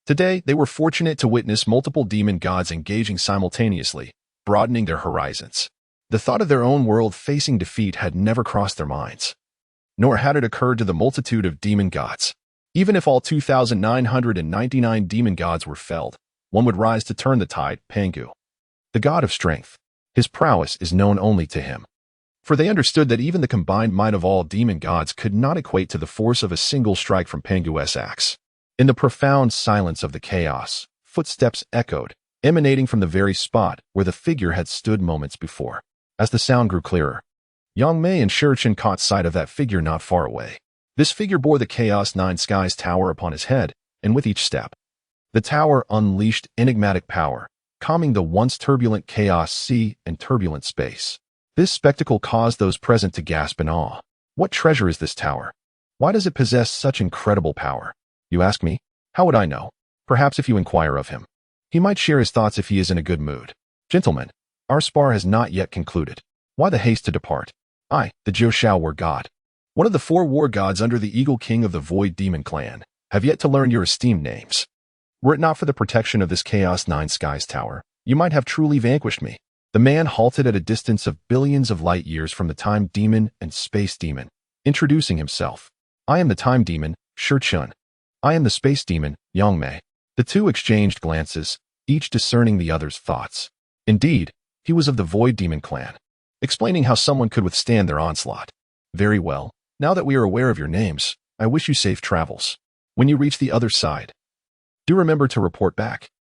Today, they were fortunate to witness multiple demon gods engaging simultaneously, broadening their horizons. The thought of their own world facing defeat had never crossed their minds, nor had it occurred to the multitude of demon gods. Even if all 2,999 demon gods were felled, one would rise to turn the tide, Pangu, the god of strength. His prowess is known only to him. For they understood that even the combined might of all demon gods could not equate to the force of a single strike from Pangu's axe. In the profound silence of the chaos, footsteps echoed, emanating from the very spot where the figure had stood moments before. As the sound grew clearer, Yang Mei and Shurchen caught sight of that figure not far away. This figure bore the Chaos 9 Skies tower upon his head, and with each step, the tower unleashed enigmatic power, calming the once turbulent chaos sea and turbulent space. This spectacle caused those present to gasp in awe. What treasure is this tower? Why does it possess such incredible power? You ask me? How would I know? Perhaps if you inquire of him. He might share his thoughts if he is in a good mood. Gentlemen, our spar has not yet concluded. Why the haste to depart? I, the Jiu Shao War God, one of the 4 war gods under the Eagle King of the Void Demon Clan, have yet to learn your esteemed names. Were it not for the protection of this Chaos 9 Skies Tower, you might have truly vanquished me. The man halted at a distance of billions of light years from the Time Demon and Space Demon, introducing himself. I am the Time Demon, Shi Chun. I am the Space Demon, Yang Mei. The two exchanged glances, each discerning the other's thoughts. Indeed, he was of the Void Demon Clan, explaining how someone could withstand their onslaught. Very well, now that we are aware of your names, I wish you safe travels. When you reach the other side, do remember to report back.